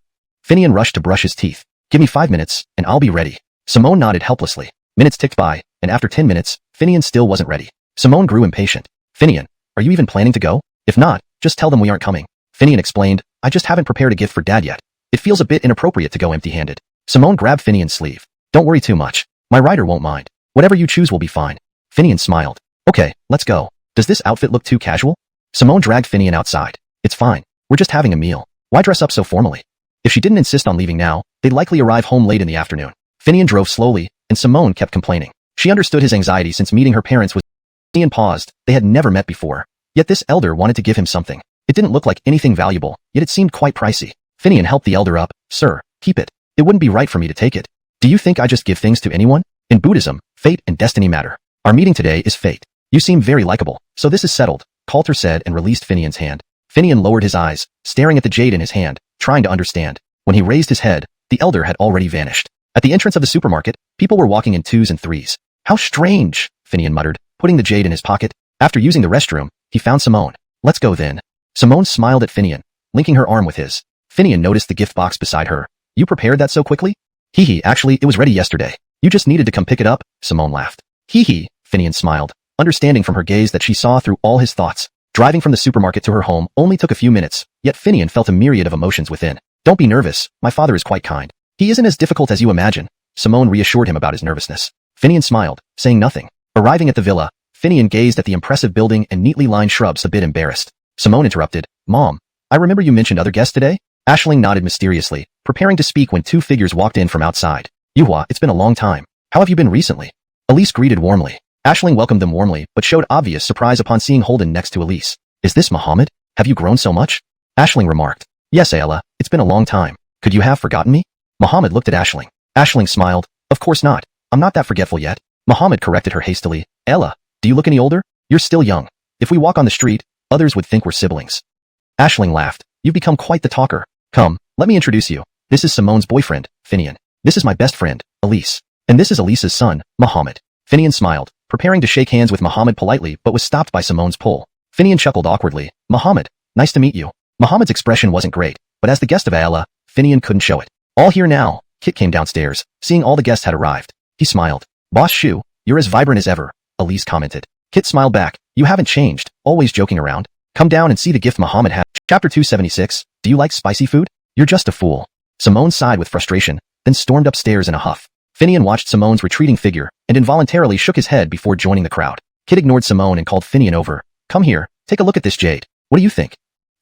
Finian rushed to brush his teeth. Give me 5 minutes, and I'll be ready. Simone nodded helplessly. Minutes ticked by, and after 10 minutes, Finian still wasn't ready. Simone grew impatient. Finian, are you even planning to go? If not, just tell them we aren't coming. Finian explained, I just haven't prepared a gift for Dad yet. It feels a bit inappropriate to go empty-handed. Simone grabbed Finian's sleeve. Don't worry too much. My rider won't mind. Whatever you choose will be fine. Finian smiled. Okay, let's go. Does this outfit look too casual? Simone dragged Finian outside. It's fine. We're just having a meal. Why dress up so formally? If she didn't insist on leaving now, they'd likely arrive home late in the afternoon. Finian drove slowly, and Simone kept complaining. She understood his anxiety since meeting her parents was. Finian paused. They had never met before. Yet this elder wanted to give him something. It didn't look like anything valuable, yet it seemed quite pricey. Finian helped the elder up. Sir, keep it. It wouldn't be right for me to take it. Do you think I just give things to anyone? In Buddhism, fate and destiny matter. Our meeting today is fate. You seem very likable, so this is settled, Coulter said and released Finian's hand. Finian lowered his eyes, staring at the jade in his hand, trying to understand. When he raised his head, the elder had already vanished. At the entrance of the supermarket, people were walking in twos and threes. How strange, Finian muttered, putting the jade in his pocket. After using the restroom, he found Simone. Let's go then. Simone smiled at Finian, linking her arm with his. Finian noticed the gift box beside her. You prepared that so quickly? Hee, actually, it was ready yesterday. You just needed to come pick it up, Simone laughed. Hee, Finian smiled, understanding from her gaze that she saw through all his thoughts. Driving from the supermarket to her home only took a few minutes, yet Finian felt a myriad of emotions within. Don't be nervous, my father is quite kind. He isn't as difficult as you imagine. Simone reassured him about his nervousness. Finian smiled, saying nothing. Arriving at the villa, Finian gazed at the impressive building and neatly lined shrubs a bit embarrassed. Simone interrupted. Mom, I remember you mentioned other guests today? Aisling nodded mysteriously, preparing to speak when two figures walked in from outside. Yuhua, it's been a long time. How have you been recently? Elise greeted warmly. Aisling welcomed them warmly, but showed obvious surprise upon seeing Holden next to Elise. Is this Muhammad? Have you grown so much? Aisling remarked. Yes, Ayla, it's been a long time. Could you have forgotten me? Muhammad looked at Aisling. Aisling smiled. Of course not. I'm not that forgetful yet. Muhammad corrected her hastily. Ayla, do you look any older? You're still young. If we walk on the street, others would think we're siblings. Aisling laughed. You've become quite the talker. Come, let me introduce you. This is Simone's boyfriend, Finian. This is my best friend, Elise. And this is Elise's son, Muhammad. Finian smiled, preparing to shake hands with Muhammad politely but was stopped by Simone's pull. Finian chuckled awkwardly. Muhammad, nice to meet you. Muhammad's expression wasn't great, but as the guest of Ayla, Finian couldn't show it. All here now. Kit came downstairs, seeing all the guests had arrived. He smiled. Boss Shu, you're as vibrant as ever, Elise commented. Kit smiled back. You haven't changed, always joking around. Come down and see the gift Muhammad had. Chapter 276. Do you like spicy food? You're just a fool. Simone sighed with frustration, then stormed upstairs in a huff. Finian watched Simone's retreating figure and involuntarily shook his head before joining the crowd. Kit ignored Simone and called Finian over. Come here, take a look at this jade. What do you think?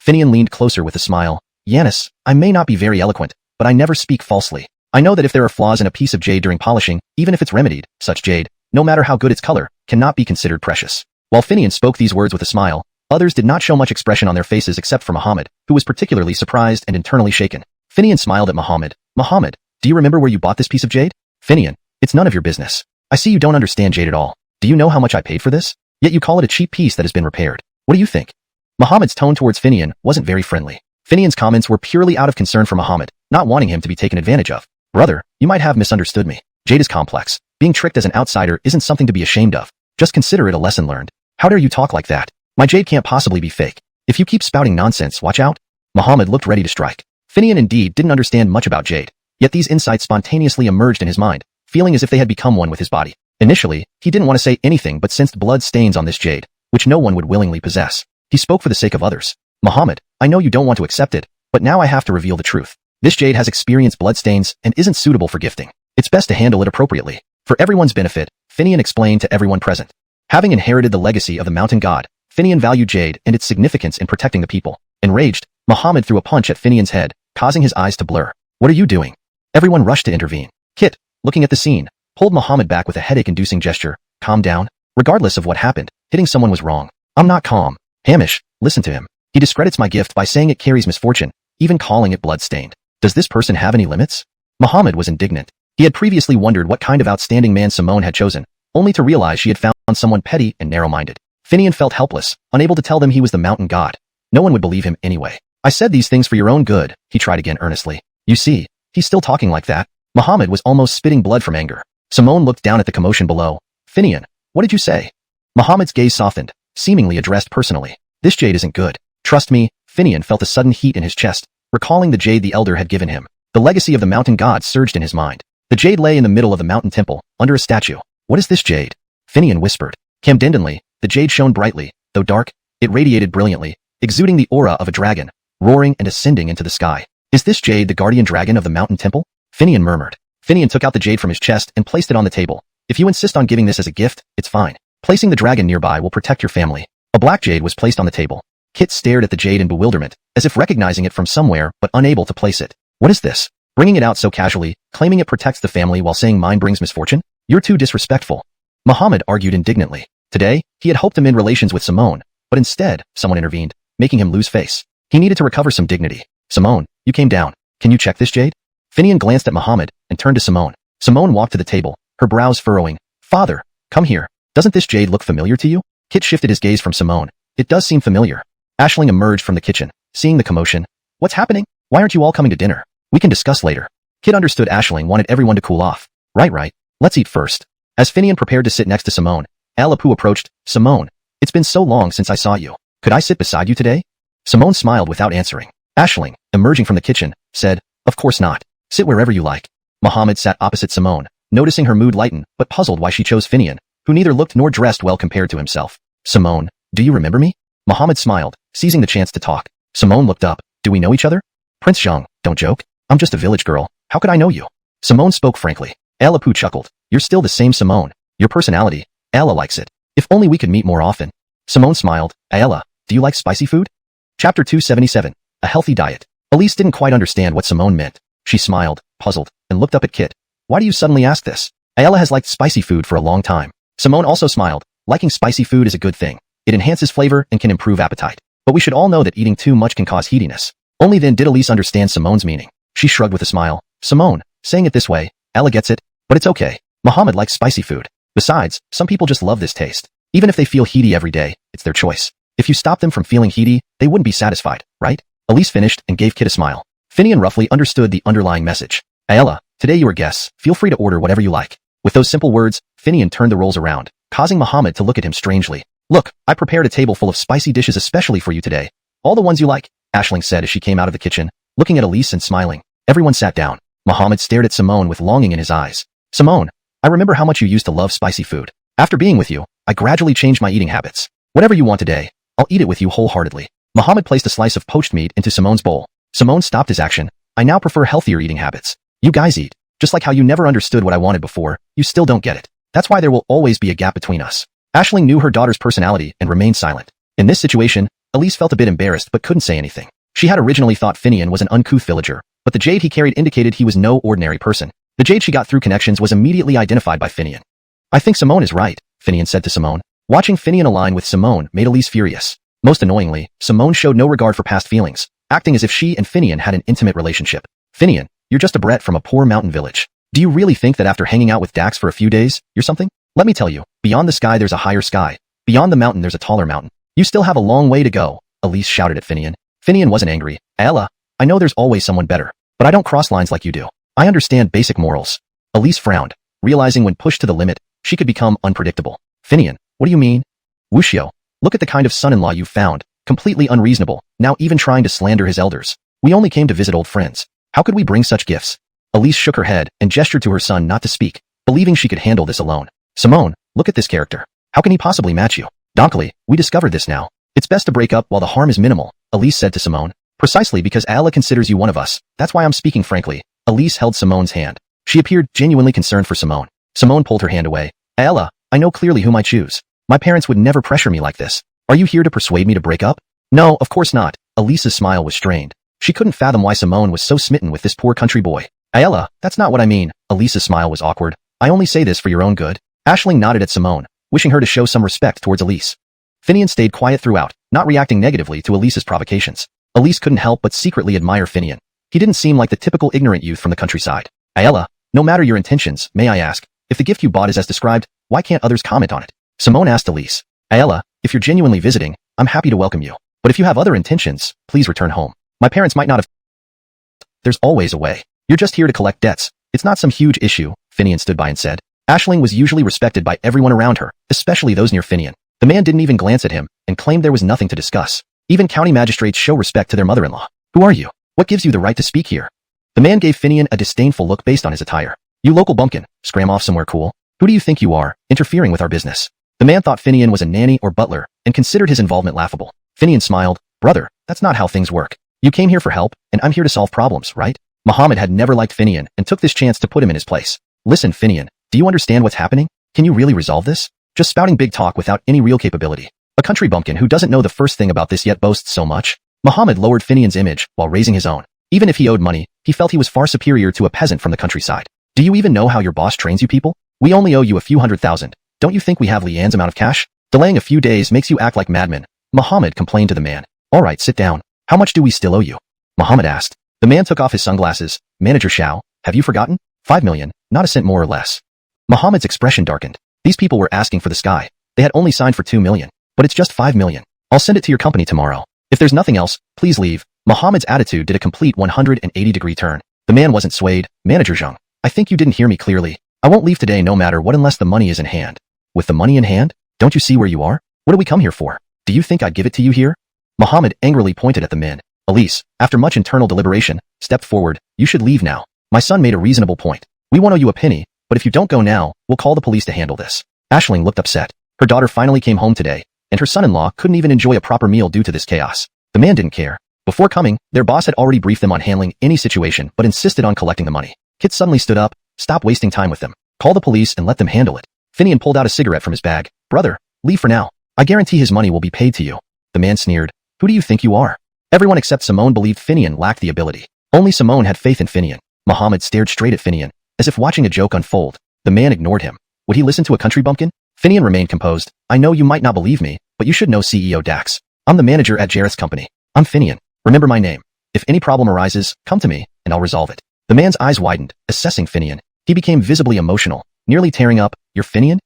Finian leaned closer with a smile. Yanis, I may not be very eloquent, but I never speak falsely. I know that if there are flaws in a piece of jade during polishing, even if it's remedied, such jade, no matter how good its color, cannot be considered precious. While Finian spoke these words with a smile, others did not show much expression on their faces except for Muhammad, who was particularly surprised and internally shaken. Finian smiled at Muhammad. Muhammad, do you remember where you bought this piece of jade? Finian, it's none of your business. I see you don't understand jade at all. Do you know how much I paid for this? Yet you call it a cheap piece that has been repaired. What do you think? Muhammad's tone towards Finian wasn't very friendly. Finian's comments were purely out of concern for Muhammad, not wanting him to be taken advantage of. Brother, you might have misunderstood me. Jade is complex. Being tricked as an outsider isn't something to be ashamed of. Just consider it a lesson learned. How dare you talk like that? My jade can't possibly be fake. If you keep spouting nonsense, watch out. Muhammad looked ready to strike. Finian indeed didn't understand much about jade, yet these insights spontaneously emerged in his mind, feeling as if they had become one with his body. Initially, he didn't want to say anything but sensed blood stains on this jade, which no one would willingly possess. He spoke for the sake of others. Muhammad, I know you don't want to accept it, but now I have to reveal the truth. This jade has experienced bloodstains and isn't suitable for gifting. It's best to handle it appropriately. For everyone's benefit, Finian explained to everyone present. Having inherited the legacy of the mountain god, Finian valued jade and its significance in protecting the people. Enraged, Muhammad threw a punch at Finian's head, causing his eyes to blur. What are you doing? Everyone rushed to intervene. Kit, looking at the scene, pulled Muhammad back with a headache-inducing gesture. Calm down. Regardless of what happened, hitting someone was wrong. I'm not calm. Hamish, listen to him. He discredits my gift by saying it carries misfortune, even calling it blood-stained. Does this person have any limits? Muhammad was indignant. He had previously wondered what kind of outstanding man Simone had chosen, only to realize she had found someone petty and narrow-minded. Finian felt helpless, unable to tell them he was the mountain god. No one would believe him anyway. I said these things for your own good, he tried again earnestly. You see, he's still talking like that. Muhammad was almost spitting blood from anger. Simone looked down at the commotion below. Finian, what did you say? Muhammad's gaze softened, seemingly addressed personally. This jade isn't good. Trust me, Finian felt a sudden heat in his chest, recalling the jade the elder had given him. The legacy of the mountain god surged in his mind. The jade lay in the middle of the mountain temple, under a statue. What is this jade? Finian whispered. Camdendenly, the jade shone brightly, though dark, it radiated brilliantly, exuding the aura of a dragon, roaring and ascending into the sky. Is this jade the guardian dragon of the mountain temple? Finian murmured. Finian took out the jade from his chest and placed it on the table. If you insist on giving this as a gift, it's fine. Placing the dragon nearby will protect your family. A black jade was placed on the table. Kit stared at the jade in bewilderment, as if recognizing it from somewhere but unable to place it. What is this? Bringing it out so casually, claiming it protects the family while saying mine brings misfortune? You're too disrespectful. Muhammad argued indignantly. Today, he had hoped to mend relations with Simone, but instead, someone intervened, making him lose face. He needed to recover some dignity. Simone, you came down. Can you check this jade? Finian glanced at Muhammad and turned to Simone. Simone walked to the table, her brows furrowing. Father, come here. Doesn't this jade look familiar to you? Kit shifted his gaze from Simone. It does seem familiar. Aisling emerged from the kitchen, seeing the commotion. What's happening? Why aren't you all coming to dinner? We can discuss later. Kit understood Aisling wanted everyone to cool off. Right. Let's eat first. As Finian prepared to sit next to Simone, Alapu approached. Simone, it's been so long since I saw you. Could I sit beside you today? Simone smiled without answering. Aisling, emerging from the kitchen, said, Of course not. Sit wherever you like. Muhammad sat opposite Simone, noticing her mood lighten, but puzzled why she chose Finian, who neither looked nor dressed well compared to himself. Simone, do you remember me? Muhammad smiled, seizing the chance to talk. Simone looked up. Do we know each other? Prince Zhang, don't joke. I'm just a village girl. How could I know you? Simone spoke frankly. Alapu chuckled. You're still the same Simone. Your personality. Ayla likes it. If only we could meet more often. Simone smiled. Ayla, do you like spicy food? Chapter 277. A healthy diet. Elise didn't quite understand what Simone meant. She smiled, puzzled, and looked up at Kit. Why do you suddenly ask this? Ayla has liked spicy food for a long time. Simone also smiled. Liking spicy food is a good thing. It enhances flavor and can improve appetite. But we should all know that eating too much can cause heatiness. Only then did Elise understand Simone's meaning. She shrugged with a smile. Simone, saying it this way, Ayla gets it, but it's okay. Muhammad likes spicy food. Besides, some people just love this taste. Even if they feel heaty every day, it's their choice. If you stop them from feeling heaty, they wouldn't be satisfied, right? Elise finished and gave Kit a smile. Finian roughly understood the underlying message. Ayla, today you are guests, feel free to order whatever you like. With those simple words, Finian turned the roles around, causing Muhammad to look at him strangely. Look, I prepared a table full of spicy dishes especially for you today. All the ones you like, Aisling said as she came out of the kitchen, looking at Elise and smiling. Everyone sat down. Muhammad stared at Simone with longing in his eyes. Simone, I remember how much you used to love spicy food. After being with you, I gradually changed my eating habits. Whatever you want today, I'll eat it with you wholeheartedly. Muhammad placed a slice of poached meat into Simone's bowl. Simone stopped his action. I now prefer healthier eating habits. You guys eat. Just like how you never understood what I wanted before, you still don't get it. That's why there will always be a gap between us. Aisling knew her daughter's personality and remained silent. In this situation, Elise felt a bit embarrassed but couldn't say anything. She had originally thought Finian was an uncouth villager, but the jade he carried indicated he was no ordinary person. The jade she got through connections was immediately identified by Finian. I think Simone is right, Finian said to Simone. Watching Finian align with Simone made Elise furious. Most annoyingly, Simone showed no regard for past feelings, acting as if she and Finian had an intimate relationship. Finian, you're just a brat from a poor mountain village. Do you really think that after hanging out with Dax for a few days, you're something? Let me tell you, beyond the sky there's a higher sky. Beyond the mountain there's a taller mountain. You still have a long way to go, Elise shouted at Finian. Finian wasn't angry. Ayla, I know there's always someone better, but I don't cross lines like you do. I understand basic morals. Elise frowned, realizing when pushed to the limit, she could become unpredictable. Finian, what do you mean? Wushio, look at the kind of son-in-law you've found. Completely unreasonable, now even trying to slander his elders. We only came to visit old friends. How could we bring such gifts? Elise shook her head and gestured to her son not to speak, believing she could handle this alone. Simone, look at this character. How can he possibly match you? Donkly, we discovered this now. It's best to break up while the harm is minimal, Elise said to Simone. Precisely because Ayla considers you one of us. That's why I'm speaking frankly. Elise held Simone's hand. She appeared genuinely concerned for Simone. Simone pulled her hand away. Ayla, I know clearly whom I choose. My parents would never pressure me like this. Are you here to persuade me to break up? No, of course not. Elise's smile was strained. She couldn't fathom why Simone was so smitten with this poor country boy. Ayla, that's not what I mean. Elise's smile was awkward. I only say this for your own good. Aisling nodded at Simone, wishing her to show some respect towards Elise. Finian stayed quiet throughout, not reacting negatively to Elise's provocations. Elise couldn't help but secretly admire Finian. He didn't seem like the typical ignorant youth from the countryside. Ayla, no matter your intentions, may I ask, if the gift you bought is as described, why can't others comment on it? Simone asked Elise. Ayla, if you're genuinely visiting, I'm happy to welcome you. But if you have other intentions, please return home. My parents might not have... There's always a way. You're just here to collect debts. It's not some huge issue, Finian stood by and said. Aisling was usually respected by everyone around her, especially those near Finian. The man didn't even glance at him, and claimed there was nothing to discuss. Even county magistrates show respect to their mother-in-law. Who are you? What gives you the right to speak here? The man gave Finian a disdainful look based on his attire. You local bumpkin, scram off somewhere cool. Who do you think you are, interfering with our business? The man thought Finian was a nanny or butler, and considered his involvement laughable. Finian smiled. Brother, that's not how things work. You came here for help, and I'm here to solve problems, right? Muhammad had never liked Finian, and took this chance to put him in his place. Listen, Finian, do you understand what's happening? Can you really resolve this? Just spouting big talk without any real capability. A country bumpkin who doesn't know the first thing about this yet boasts so much. Muhammad lowered Finian's image while raising his own. Even if he owed money, he felt he was far superior to a peasant from the countryside. Do you even know how your boss trains you people? We only owe you a few $100,000. Don't you think we have Lian's amount of cash? Delaying a few days makes you act like madmen. Muhammad complained to the man. All right, sit down. How much do we still owe you? Muhammad asked. The man took off his sunglasses. Manager Xiao, have you forgotten? 5 million, not a cent more or less. Muhammad's expression darkened. These people were asking for the sky. They had only signed for 2 million. But it's just 5 million. I'll send it to your company tomorrow. If there's nothing else, please leave. Muhammad's attitude did a complete 180-degree turn. The man wasn't swayed. Manager Zhang, I think you didn't hear me clearly. I won't leave today no matter what unless the money is in hand. With the money in hand? Don't you see where you are? What do we come here for? Do you think I'd give it to you here? Muhammad angrily pointed at the men. Elise, after much internal deliberation, stepped forward. You should leave now. My son made a reasonable point. We won't owe you a penny, but if you don't go now, we'll call the police to handle this. Aisling looked upset. Her daughter finally came home today, and her son-in-law couldn't even enjoy a proper meal due to this chaos. The man didn't care. Before coming, their boss had already briefed them on handling any situation but insisted on collecting the money. Kit suddenly stood up. Stop wasting time with them. Call the police and let them handle it. Finian pulled out a cigarette from his bag. Brother, leave for now. I guarantee his money will be paid to you. The man sneered. Who do you think you are? Everyone except Simone believed Finian lacked the ability. Only Simone had faith in Finian. Muhammad stared straight at Finian, as if watching a joke unfold. The man ignored him. Would he listen to a country bumpkin? Finian remained composed. I know you might not believe me, but you should know CEO Dax. I'm the manager at Jareth's company. I'm Finian. Remember my name. If any problem arises, come to me, and I'll resolve it. The man's eyes widened, assessing Finian. He became visibly emotional, nearly tearing up. You're Finian?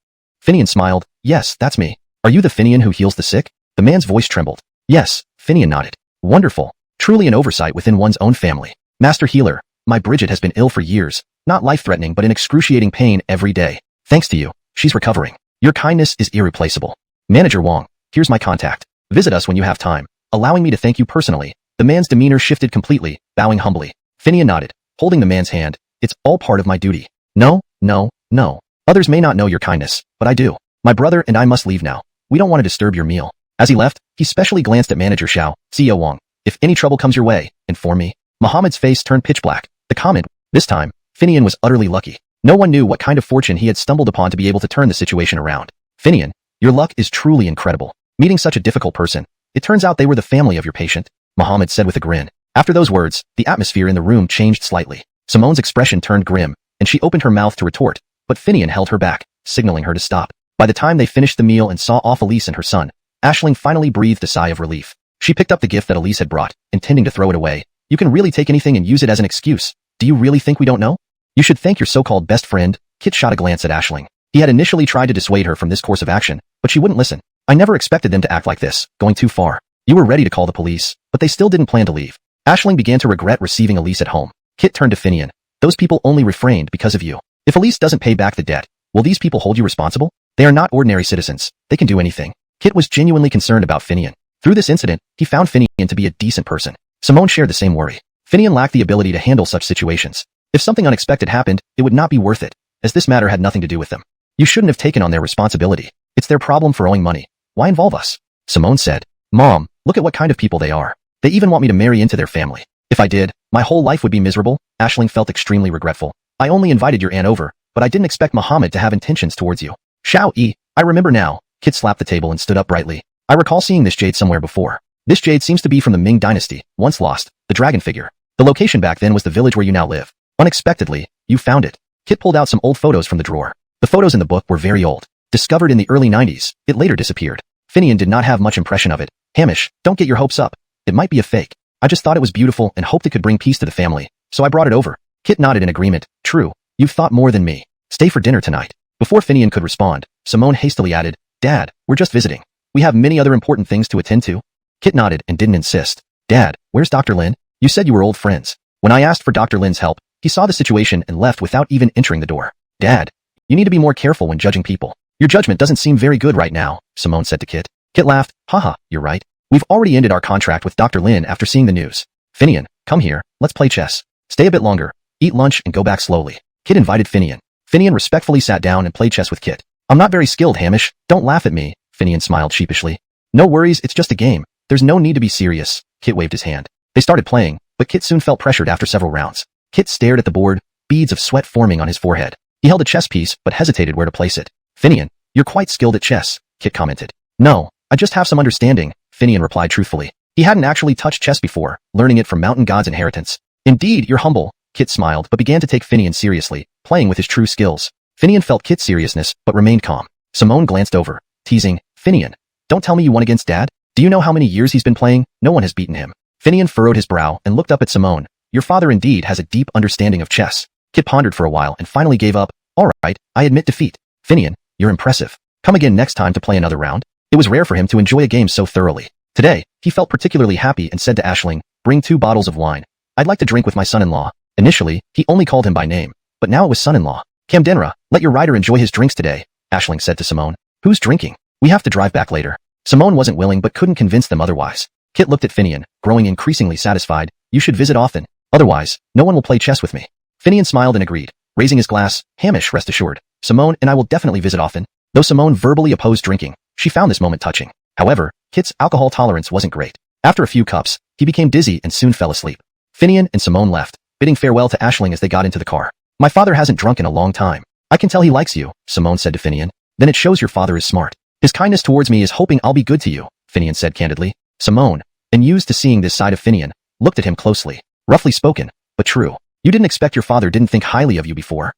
Finian smiled. Yes, that's me. Are you the Finian who heals the sick? The man's voice trembled. Yes, Finian nodded. Wonderful. Truly an oversight within one's own family. Master healer, my Bridget has been ill for years, not life-threatening but in excruciating pain every day. Thanks to you, she's recovering. Your kindness is irreplaceable. Manager Wong, here's my contact. Visit us when you have time, allowing me to thank you personally. The man's demeanor shifted completely, bowing humbly. Finian nodded, holding the man's hand. It's all part of my duty. No, no, no. Others may not know your kindness, but I do. My brother and I must leave now. We don't want to disturb your meal. As he left, he specially glanced at Manager Xiao. CEO Wong, if any trouble comes your way, inform me. Muhammad's face turned pitch black. The comment, this time, Finian was utterly lucky. No one knew what kind of fortune he had stumbled upon to be able to turn the situation around. Finian, your luck is truly incredible. Meeting such a difficult person. It turns out they were the family of your patient, Muhammad said with a grin. After those words, the atmosphere in the room changed slightly. Simone's expression turned grim, and she opened her mouth to retort, but Finian held her back, signaling her to stop. By the time they finished the meal and saw off Elise and her son, Aisling finally breathed a sigh of relief. She picked up the gift that Elise had brought, intending to throw it away. You can really take anything and use it as an excuse. Do you really think we don't know? You should thank your so-called best friend. Kit shot a glance at Aisling. He had initially tried to dissuade her from this course of action, but she wouldn't listen. I never expected them to act like this, going too far. You were ready to call the police, but they still didn't plan to leave. Aisling began to regret receiving Elise at home. Kit turned to Finian. Those people only refrained because of you. If Elise doesn't pay back the debt, will these people hold you responsible? They are not ordinary citizens. They can do anything. Kit was genuinely concerned about Finian. Through this incident, he found Finian to be a decent person. Simone shared the same worry. Finian lacked the ability to handle such situations. If something unexpected happened, it would not be worth it, as this matter had nothing to do with them. You shouldn't have taken on their responsibility. It's their problem for owing money. Why involve us? Simone said. Mom, look at what kind of people they are. They even want me to marry into their family. If I did, my whole life would be miserable. Aisling felt extremely regretful. I only invited your aunt over, but I didn't expect Muhammad to have intentions towards you. Xiao-yi, I remember now. Kit slapped the table and stood up brightly. I recall seeing this jade somewhere before. This jade seems to be from the Ming dynasty, once lost, the dragon figure. The location back then was the village where you now live. Unexpectedly, you found it. Kit pulled out some old photos from the drawer. The photos in the book were very old. Discovered in the early 90s, it later disappeared. Finian did not have much impression of it. Hamish, don't get your hopes up. It might be a fake. I just thought it was beautiful and hoped it could bring peace to the family, so I brought it over. Kit nodded in agreement. True, you've thought more than me. Stay for dinner tonight. Before Finian could respond, Simone hastily added, Dad, we're just visiting. We have many other important things to attend to. Kit nodded and didn't insist. Dad, where's Dr. Lin? You said you were old friends. When I asked for Dr. Lin's help, he saw the situation and left without even entering the door. Dad, you need to be more careful when judging people. Your judgment doesn't seem very good right now, Simone said to Kit. Kit laughed. Haha, you're right. We've already ended our contract with Dr. Lin after seeing the news. Finian, come here, let's play chess. Stay a bit longer, eat lunch and go back slowly. Kit invited Finian. Finian respectfully sat down and played chess with Kit. I'm not very skilled, Hamish. Don't laugh at me, Finian smiled sheepishly. No worries, it's just a game. There's no need to be serious. Kit waved his hand. They started playing, but Kit soon felt pressured after several rounds. Kit stared at the board, beads of sweat forming on his forehead. He held a chess piece but hesitated where to place it. Finian, you're quite skilled at chess, Kit commented. No, I just have some understanding, Finian replied truthfully. He hadn't actually touched chess before, learning it from Mountain God's inheritance. Indeed, you're humble, Kit smiled but began to take Finian seriously, playing with his true skills. Finian felt Kit's seriousness but remained calm. Simone glanced over, teasing, Finian, don't tell me you won against Dad? Do you know how many years he's been playing? No one has beaten him. Finian furrowed his brow and looked up at Simone. Your father indeed has a deep understanding of chess. Kit pondered for a while and finally gave up. All right, I admit defeat. Finian, you're impressive. Come again next time to play another round. It was rare for him to enjoy a game so thoroughly. Today, he felt particularly happy and said to Aisling, bring 2 bottles of wine. I'd like to drink with my son-in-law. Initially, he only called him by name, but now it was son-in-law. Camdenra, let your rider enjoy his drinks today, Aisling said to Simone. Who's drinking? We have to drive back later. Simone wasn't willing but couldn't convince them otherwise. Kit looked at Finian, growing increasingly satisfied. You should visit often. Otherwise, no one will play chess with me. Finian smiled and agreed, raising his glass. Hamish, rest assured. Simone and I will definitely visit often. Though Simone verbally opposed drinking, she found this moment touching. However, Kit's alcohol tolerance wasn't great. After a few cups, he became dizzy and soon fell asleep. Finian and Simone left, bidding farewell to Aisling as they got into the car. My father hasn't drunk in a long time. I can tell he likes you, Simone said to Finian. Then it shows your father is smart. His kindness towards me is hoping I'll be good to you, Finian said candidly. Simone, amused to seeing this side of Finian, looked at him closely. Roughly spoken, but true. You didn't expect your father didn't think highly of you before.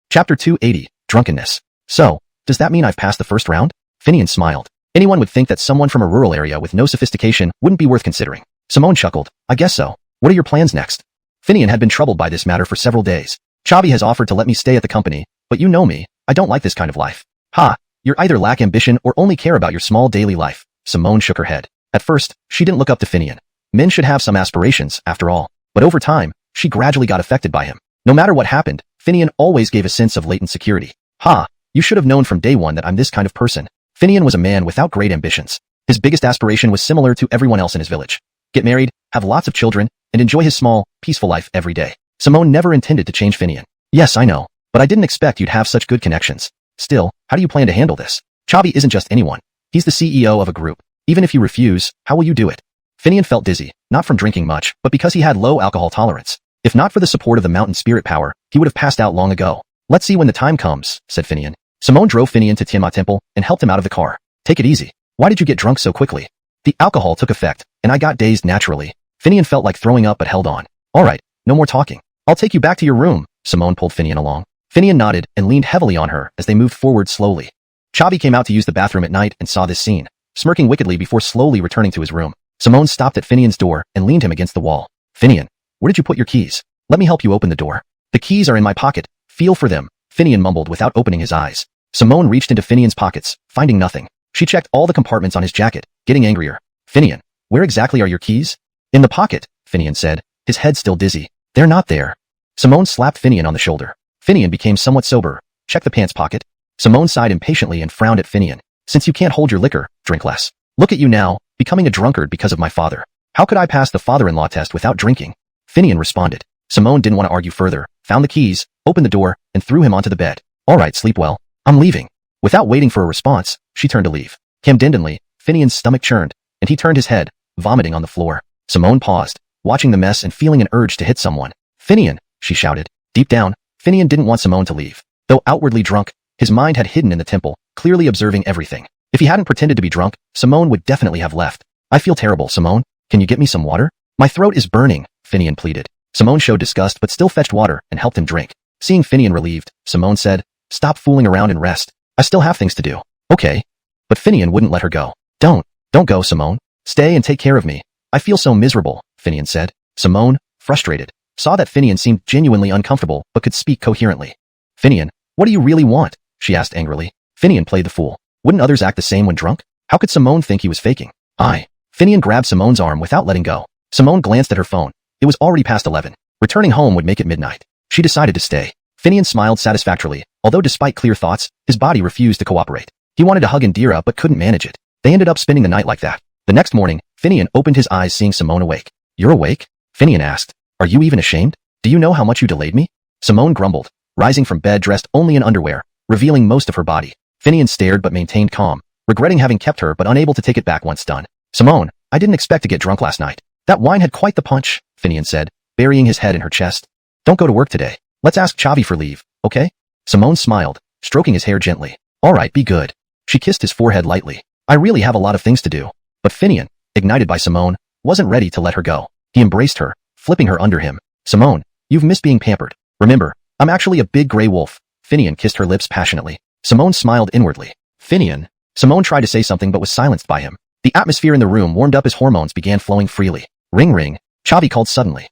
Chapter 280, Drunkenness. So, does that mean I've passed the first round? Finian smiled. Anyone would think that someone from a rural area with no sophistication wouldn't be worth considering. Simone chuckled. I guess so. What are your plans next? Finian had been troubled by this matter for several days. Chavi has offered to let me stay at the company, but you know me, I don't like this kind of life. Ha, you either lack ambition or only care about your small daily life. Simone shook her head. At first, she didn't look up to Finian. Men should have some aspirations, after all. But over time, she gradually got affected by him. No matter what happened, Finian always gave a sense of latent security. Ha, you should have known from day one that I'm this kind of person. Finian was a man without great ambitions. His biggest aspiration was similar to everyone else in his village. Get married, have lots of children, and enjoy his small, peaceful life every day. Simone never intended to change Finian. Yes, I know, but I didn't expect you'd have such good connections. Still, how do you plan to handle this? Chavi isn't just anyone. He's the CEO of a group. Even if you refuse, how will you do it? Finian felt dizzy, not from drinking much, but because he had low alcohol tolerance. If not for the support of the mountain spirit power, he would have passed out long ago. Let's see when the time comes, said Finian. Simone drove Finian to Tiamat Temple and helped him out of the car. Take it easy. Why did you get drunk so quickly? The alcohol took effect, and I got dazed naturally. Finian felt like throwing up but held on. All right, no more talking. I'll take you back to your room. Simone pulled Finian along. Finian nodded and leaned heavily on her as they moved forward slowly. Chavi came out to use the bathroom at night and saw this scene, smirking wickedly before slowly returning to his room. Simone stopped at Finian's door and leaned him against the wall. Finian, where did you put your keys? Let me help you open the door. The keys are in my pocket. Feel for them, Finian mumbled without opening his eyes. Simone reached into Finian's pockets, finding nothing. She checked all the compartments on his jacket, getting angrier. Finian, where exactly are your keys? In the pocket, Finian said, his head still dizzy. They're not there. Simone slapped Finian on the shoulder. Finian became somewhat sober. Check the pants pocket. Simone sighed impatiently and frowned at Finian. Since you can't hold your liquor, drink less. Look at you now, becoming a drunkard because of my father. How could I pass the father-in-law test without drinking? Finian responded. Simone didn't want to argue further, found the keys, opened the door, and threw him onto the bed. All right, sleep well. I'm leaving. Without waiting for a response, she turned to leave. Camdendenly, Finian's stomach churned, and he turned his head, vomiting on the floor. Simone paused, watching the mess and feeling an urge to hit someone. Finian, she shouted. Deep down, Finian didn't want Simone to leave. Though outwardly drunk, his mind had hidden in the temple, clearly observing everything. If he hadn't pretended to be drunk, Simone would definitely have left. I feel terrible, Simone. Can you get me some water? My throat is burning, Finian pleaded. Simone showed disgust but still fetched water and helped him drink. Seeing Finian relieved, Simone said, stop fooling around and rest. I still have things to do. Okay. But Finian wouldn't let her go. Don't go, Simone. Stay and take care of me. I feel so miserable, Finian said. Simone, frustrated, saw that Finian seemed genuinely uncomfortable but could speak coherently. Finian, what do you really want? She asked angrily. Finian played the fool. Wouldn't others act the same when drunk? How could Simone think he was faking? Finian grabbed Simone's arm without letting go. Simone glanced at her phone. It was already past 11. Returning home would make it midnight. She decided to stay. Finian smiled satisfactorily, although despite clear thoughts, his body refused to cooperate. He wanted to hug Indira but couldn't manage it. They ended up spending the night like that. The next morning, Finian opened his eyes seeing Simone awake. You're awake? Finian asked. Are you even ashamed? Do you know how much you delayed me? Simone grumbled, rising from bed dressed only in underwear, revealing most of her body. Finian stared but maintained calm, regretting having kept her but unable to take it back once done. Simone, I didn't expect to get drunk last night. That wine had quite the punch, Finian said, burying his head in her chest. Don't go to work today. Let's ask Chavi for leave, okay? Simone smiled, stroking his hair gently. All right, be good. She kissed his forehead lightly. I really have a lot of things to do. But Finian, ignited by Simone, wasn't ready to let her go. He embraced her, flipping her under him. Simone, you've missed being pampered. Remember, I'm actually a big gray wolf. Finian kissed her lips passionately. Simone smiled inwardly. Finian. Simone tried to say something but was silenced by him. The atmosphere in the room warmed up as hormones began flowing freely. Ring ring. Chavi called suddenly.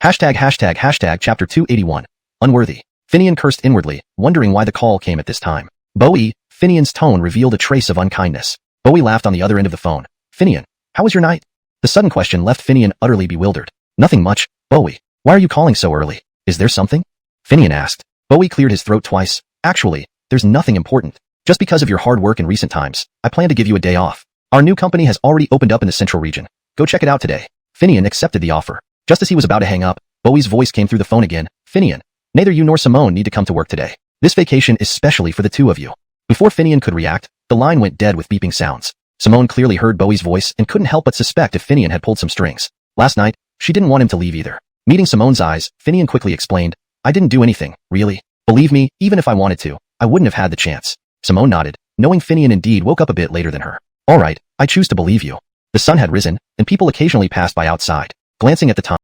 Hashtag chapter 281. Unworthy. Finian cursed inwardly, wondering why the call came at this time. Bowie. Finian's tone revealed a trace of unkindness. Bowie laughed on the other end of the phone. Finian, how was your night? The sudden question left Finian utterly bewildered. Nothing much. Bowie, why are you calling so early? Is there something? Finian asked. Bowie cleared his throat twice. Actually, there's nothing important. Just because of your hard work in recent times, I plan to give you a day off. Our new company has already opened up in the central region. Go check it out today. Finian accepted the offer. Just as he was about to hang up, Bowie's voice came through the phone again. Finian, neither you nor Simone need to come to work today. This vacation is specially for the two of you. Before Finian could react, the line went dead with beeping sounds. Simone clearly heard Bowie's voice and couldn't help but suspect if Finian had pulled some strings. Last night, she didn't want him to leave either. Meeting Simone's eyes, Finian quickly explained, I didn't do anything, really. Believe me, even if I wanted to, I wouldn't have had the chance. Simone nodded, knowing Finian indeed woke up a bit later than her. All right, I choose to believe you. The sun had risen, and people occasionally passed by outside. Glancing at the time,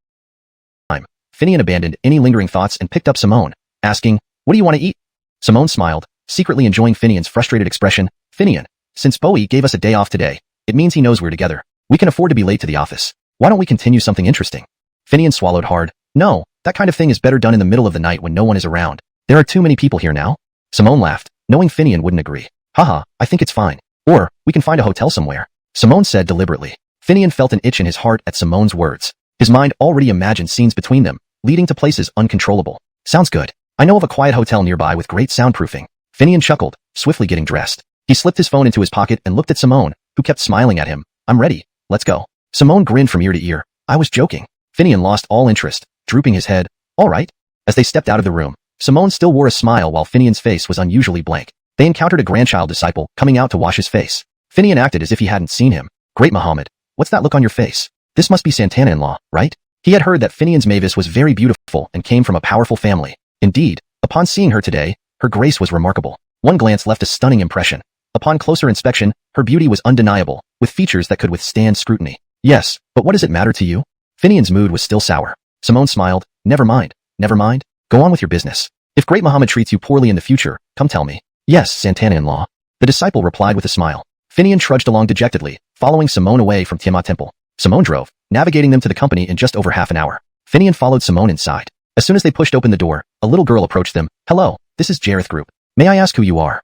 Finian abandoned any lingering thoughts and picked up Simone, asking, what do you want to eat? Simone smiled, secretly enjoying Finian's frustrated expression. Finian, since Bowie gave us a day off today, it means he knows we're together. We can afford to be late to the office. Why don't we continue something interesting? Finian swallowed hard. No, that kind of thing is better done in the middle of the night when no one is around. There are too many people here now. Simone laughed, knowing Finian wouldn't agree. Haha, I think it's fine. Or, we can find a hotel somewhere. Simone said deliberately. Finian felt an itch in his heart at Simone's words. His mind already imagined scenes between them, leading to places uncontrollable. Sounds good. I know of a quiet hotel nearby with great soundproofing. Finian chuckled, swiftly getting dressed. He slipped his phone into his pocket and looked at Simone, who kept smiling at him. I'm ready. Let's go. Simone grinned from ear to ear. I was joking. Finian lost all interest, drooping his head. All right. As they stepped out of the room, Simone still wore a smile while Finian's face was unusually blank. They encountered a grandchild disciple coming out to wash his face. Finian acted as if he hadn't seen him. Great Muhammad, what's that look on your face? This must be Santana-in-law, right? He had heard that Finian's Mavis was very beautiful and came from a powerful family. Indeed, upon seeing her today, her grace was remarkable. One glance left a stunning impression. Upon closer inspection, her beauty was undeniable, with features that could withstand scrutiny. Yes, but what does it matter to you? Finian's mood was still sour. Simone smiled. Never mind. Never mind. Go on with your business. If Great Muhammad treats you poorly in the future, come tell me. Yes, Santana-in-law. The disciple replied with a smile. Finian trudged along dejectedly, following Simone away from Tiamat Temple. Simone drove, navigating them to the company in just over half an hour. Finian followed Simone inside. As soon as they pushed open the door, a little girl approached them. Hello, this is Jareth Group. May I ask who you are?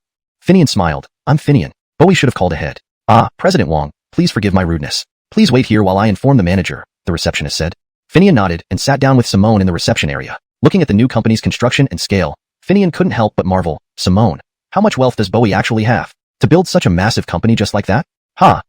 Finian smiled. I'm Finian. Bowie should have called ahead. Ah, President Wong, please forgive my rudeness. Please wait here while I inform the manager, the receptionist said. Finian nodded and sat down with Simone in the reception area. Looking at the new company's construction and scale, Finian couldn't help but marvel. Simone, how much wealth does Bowie actually have? To build such a massive company just like that?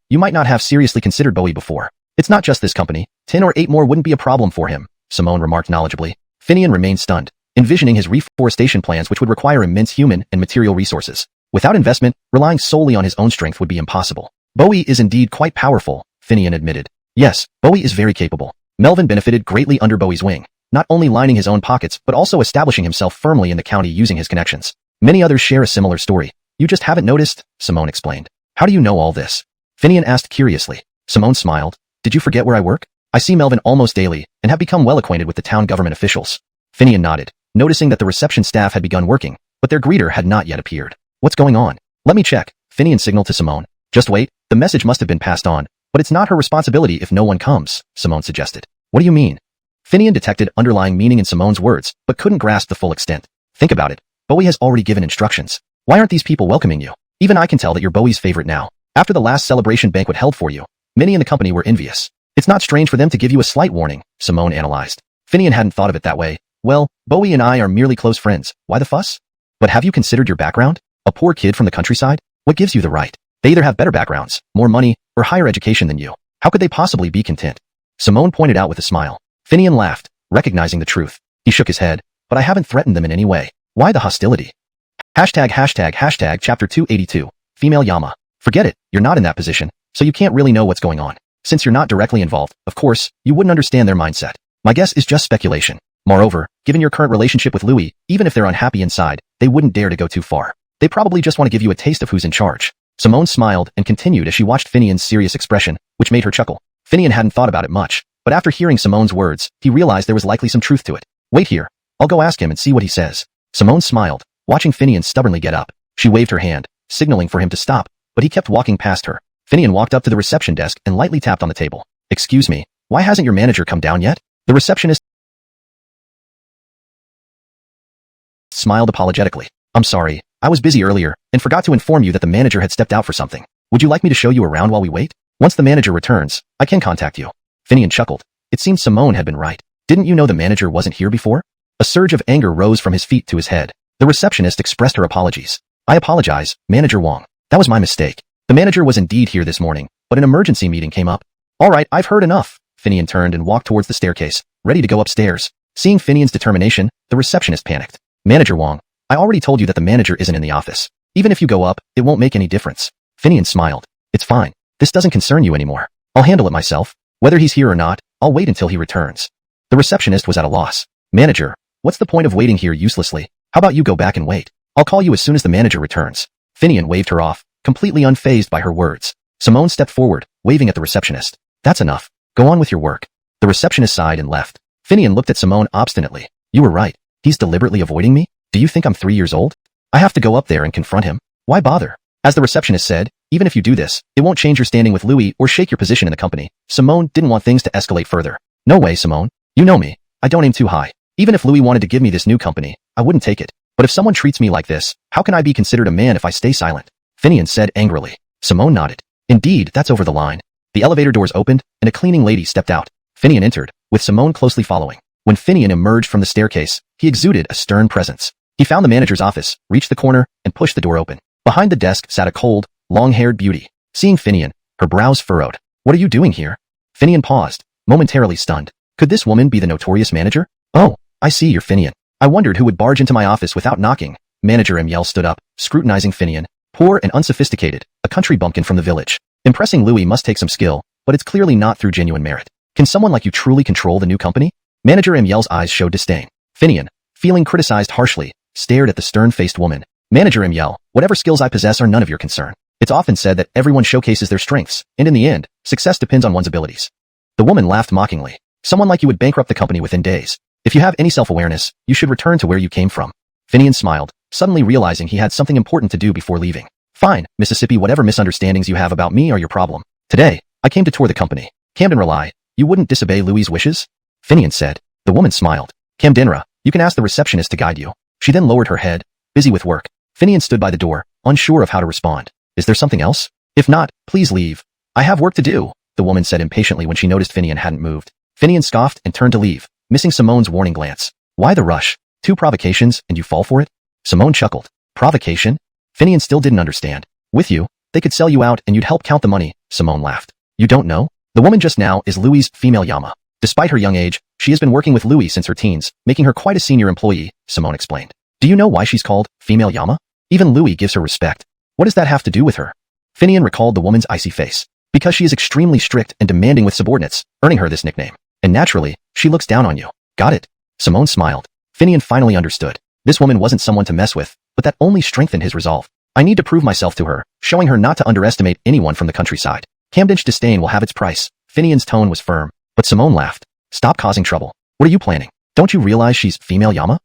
You might not have seriously considered Bowie before. It's not just this company. 10 or 8 more wouldn't be a problem for him, Simone remarked knowledgeably. Finian remained stunned, envisioning his reforestation plans which would require immense human and material resources. Without investment, relying solely on his own strength would be impossible. Bowie is indeed quite powerful, Finian admitted. Yes, Bowie is very capable. Melvin benefited greatly under Bowie's wing, not only lining his own pockets but also establishing himself firmly in the county using his connections. Many others share a similar story. You just haven't noticed, Simone explained. How do you know all this? Finian asked curiously. Simone smiled. Did you forget where I work? I see Melvin almost daily and have become well acquainted with the town government officials. Finian nodded, noticing that the reception staff had begun working, but their greeter had not yet appeared. What's going on? Let me check, Finian signaled to Simone. Just wait, the message must have been passed on, but it's not her responsibility if no one comes, Simone suggested. What do you mean? Finian detected underlying meaning in Simone's words, but couldn't grasp the full extent. Think about it. Bowie has already given instructions. Why aren't these people welcoming you? Even I can tell that you're Bowie's favorite now. After the last celebration banquet held for you, many in the company were envious. It's not strange for them to give you a slight warning, Simone analyzed. Finian hadn't thought of it that way. Well, Bowie and I are merely close friends. Why the fuss? But have you considered your background? A poor kid from the countryside? What gives you the right? They either have better backgrounds, more money, or higher education than you. How could they possibly be content? Simone pointed out with a smile. Finian laughed, recognizing the truth. He shook his head. But I haven't threatened them in any way. Why the hostility? Hashtag chapter 282. Female Yama. Forget it, you're not in that position, so you can't really know what's going on. Since you're not directly involved, of course, you wouldn't understand their mindset. My guess is just speculation. Moreover, given your current relationship with Louis, even if they're unhappy inside, they wouldn't dare to go too far. They probably just want to give you a taste of who's in charge. Simone smiled and continued as she watched Finian's serious expression, which made her chuckle. Finian hadn't thought about it much, but after hearing Simone's words, he realized there was likely some truth to it. Wait here. I'll go ask him and see what he says. Simone smiled, watching Finian stubbornly get up. She waved her hand, signaling for him to stop, but he kept walking past her. Finian walked up to the reception desk and lightly tapped on the table. Excuse me, why hasn't your manager come down yet? The receptionist smiled apologetically. I'm sorry, I was busy earlier and forgot to inform you that the manager had stepped out for something. Would you like me to show you around while we wait? Once the manager returns, I can contact you. Finian chuckled. It seemed Simone had been right. Didn't you know the manager wasn't here before? A surge of anger rose from his feet to his head. The receptionist expressed her apologies. I apologize, Manager Wong. That was my mistake. The manager was indeed here this morning, but an emergency meeting came up. All right, I've heard enough. Finian turned and walked towards the staircase, ready to go upstairs. Seeing Finian's determination, the receptionist panicked. Manager Wong, I already told you that the manager isn't in the office. Even if you go up, it won't make any difference. Finian smiled. It's fine. This doesn't concern you anymore. I'll handle it myself. Whether he's here or not, I'll wait until he returns. The receptionist was at a loss. Manager, what's the point of waiting here uselessly? How about you go back and wait? I'll call you as soon as the manager returns. Finian waved her off, completely unfazed by her words. Simone stepped forward, waving at the receptionist. That's enough. Go on with your work. The receptionist sighed and left. Finian looked at Simone obstinately. You were right. He's deliberately avoiding me? Do you think I'm 3 years old? I have to go up there and confront him. Why bother? As the receptionist said, even if you do this, it won't change your standing with Louis or shake your position in the company. Simone didn't want things to escalate further. No way, Simone. You know me. I don't aim too high. Even if Louis wanted to give me this new company, I wouldn't take it. But if someone treats me like this, how can I be considered a man if I stay silent? Finian said angrily. Simone nodded. Indeed, that's over the line. The elevator doors opened, and a cleaning lady stepped out. Finian entered, with Simone closely following. When Finian emerged from the staircase, he exuded a stern presence. He found the manager's office, reached the corner, and pushed the door open. Behind the desk sat a cold, long-haired beauty. Seeing Finian, her brows furrowed. What are you doing here? Finian paused, momentarily stunned. Could this woman be the notorious manager? Oh, I see you're Finian. I wondered who would barge into my office without knocking. Manager Emil stood up, scrutinizing Finian. Poor and unsophisticated, a country bumpkin from the village. Impressing Louis must take some skill, but it's clearly not through genuine merit. Can someone like you truly control the new company? Manager Emil's eyes showed disdain. Finian, feeling criticized harshly, stared at the stern-faced woman. Manager Emil, whatever skills I possess are none of your concern. It's often said that everyone showcases their strengths, and in the end, success depends on one's abilities. The woman laughed mockingly. Someone like you would bankrupt the company within days. If you have any self-awareness, you should return to where you came from. Finian smiled, suddenly realizing he had something important to do before leaving. Fine, Mississippi, whatever misunderstandings you have about me are your problem. Today, I came to tour the company. Camden Rely, you wouldn't disobey Louis' wishes? Finian said. The woman smiled. Camdenra, you can ask the receptionist to guide you. She then lowered her head, busy with work. Finian stood by the door, unsure of how to respond. Is there something else? If not, please leave. I have work to do, the woman said impatiently when she noticed Finian hadn't moved. Finian scoffed and turned to leave, missing Simone's warning glance. Why the rush? 2 provocations and you fall for it? Simone chuckled. Provocation? Finian still didn't understand. With you, they could sell you out and you'd help count the money, Simone laughed. You don't know? The woman just now is Louis' female Yama. Despite her young age, she has been working with Louis since her teens, making her quite a senior employee, Simone explained. Do you know why she's called female Yama? Even Louis gives her respect. What does that have to do with her? Finian recalled the woman's icy face. Because she is extremely strict and demanding with subordinates, earning her this nickname. And naturally, she looks down on you. Got it? Simone smiled. Finian finally understood. This woman wasn't someone to mess with, but that only strengthened his resolve. I need to prove myself to her, showing her not to underestimate anyone from the countryside. Camden's disdain will have its price. Finian's tone was firm, but Simone laughed. Stop causing trouble. What are you planning? Don't you realize she's female Yama?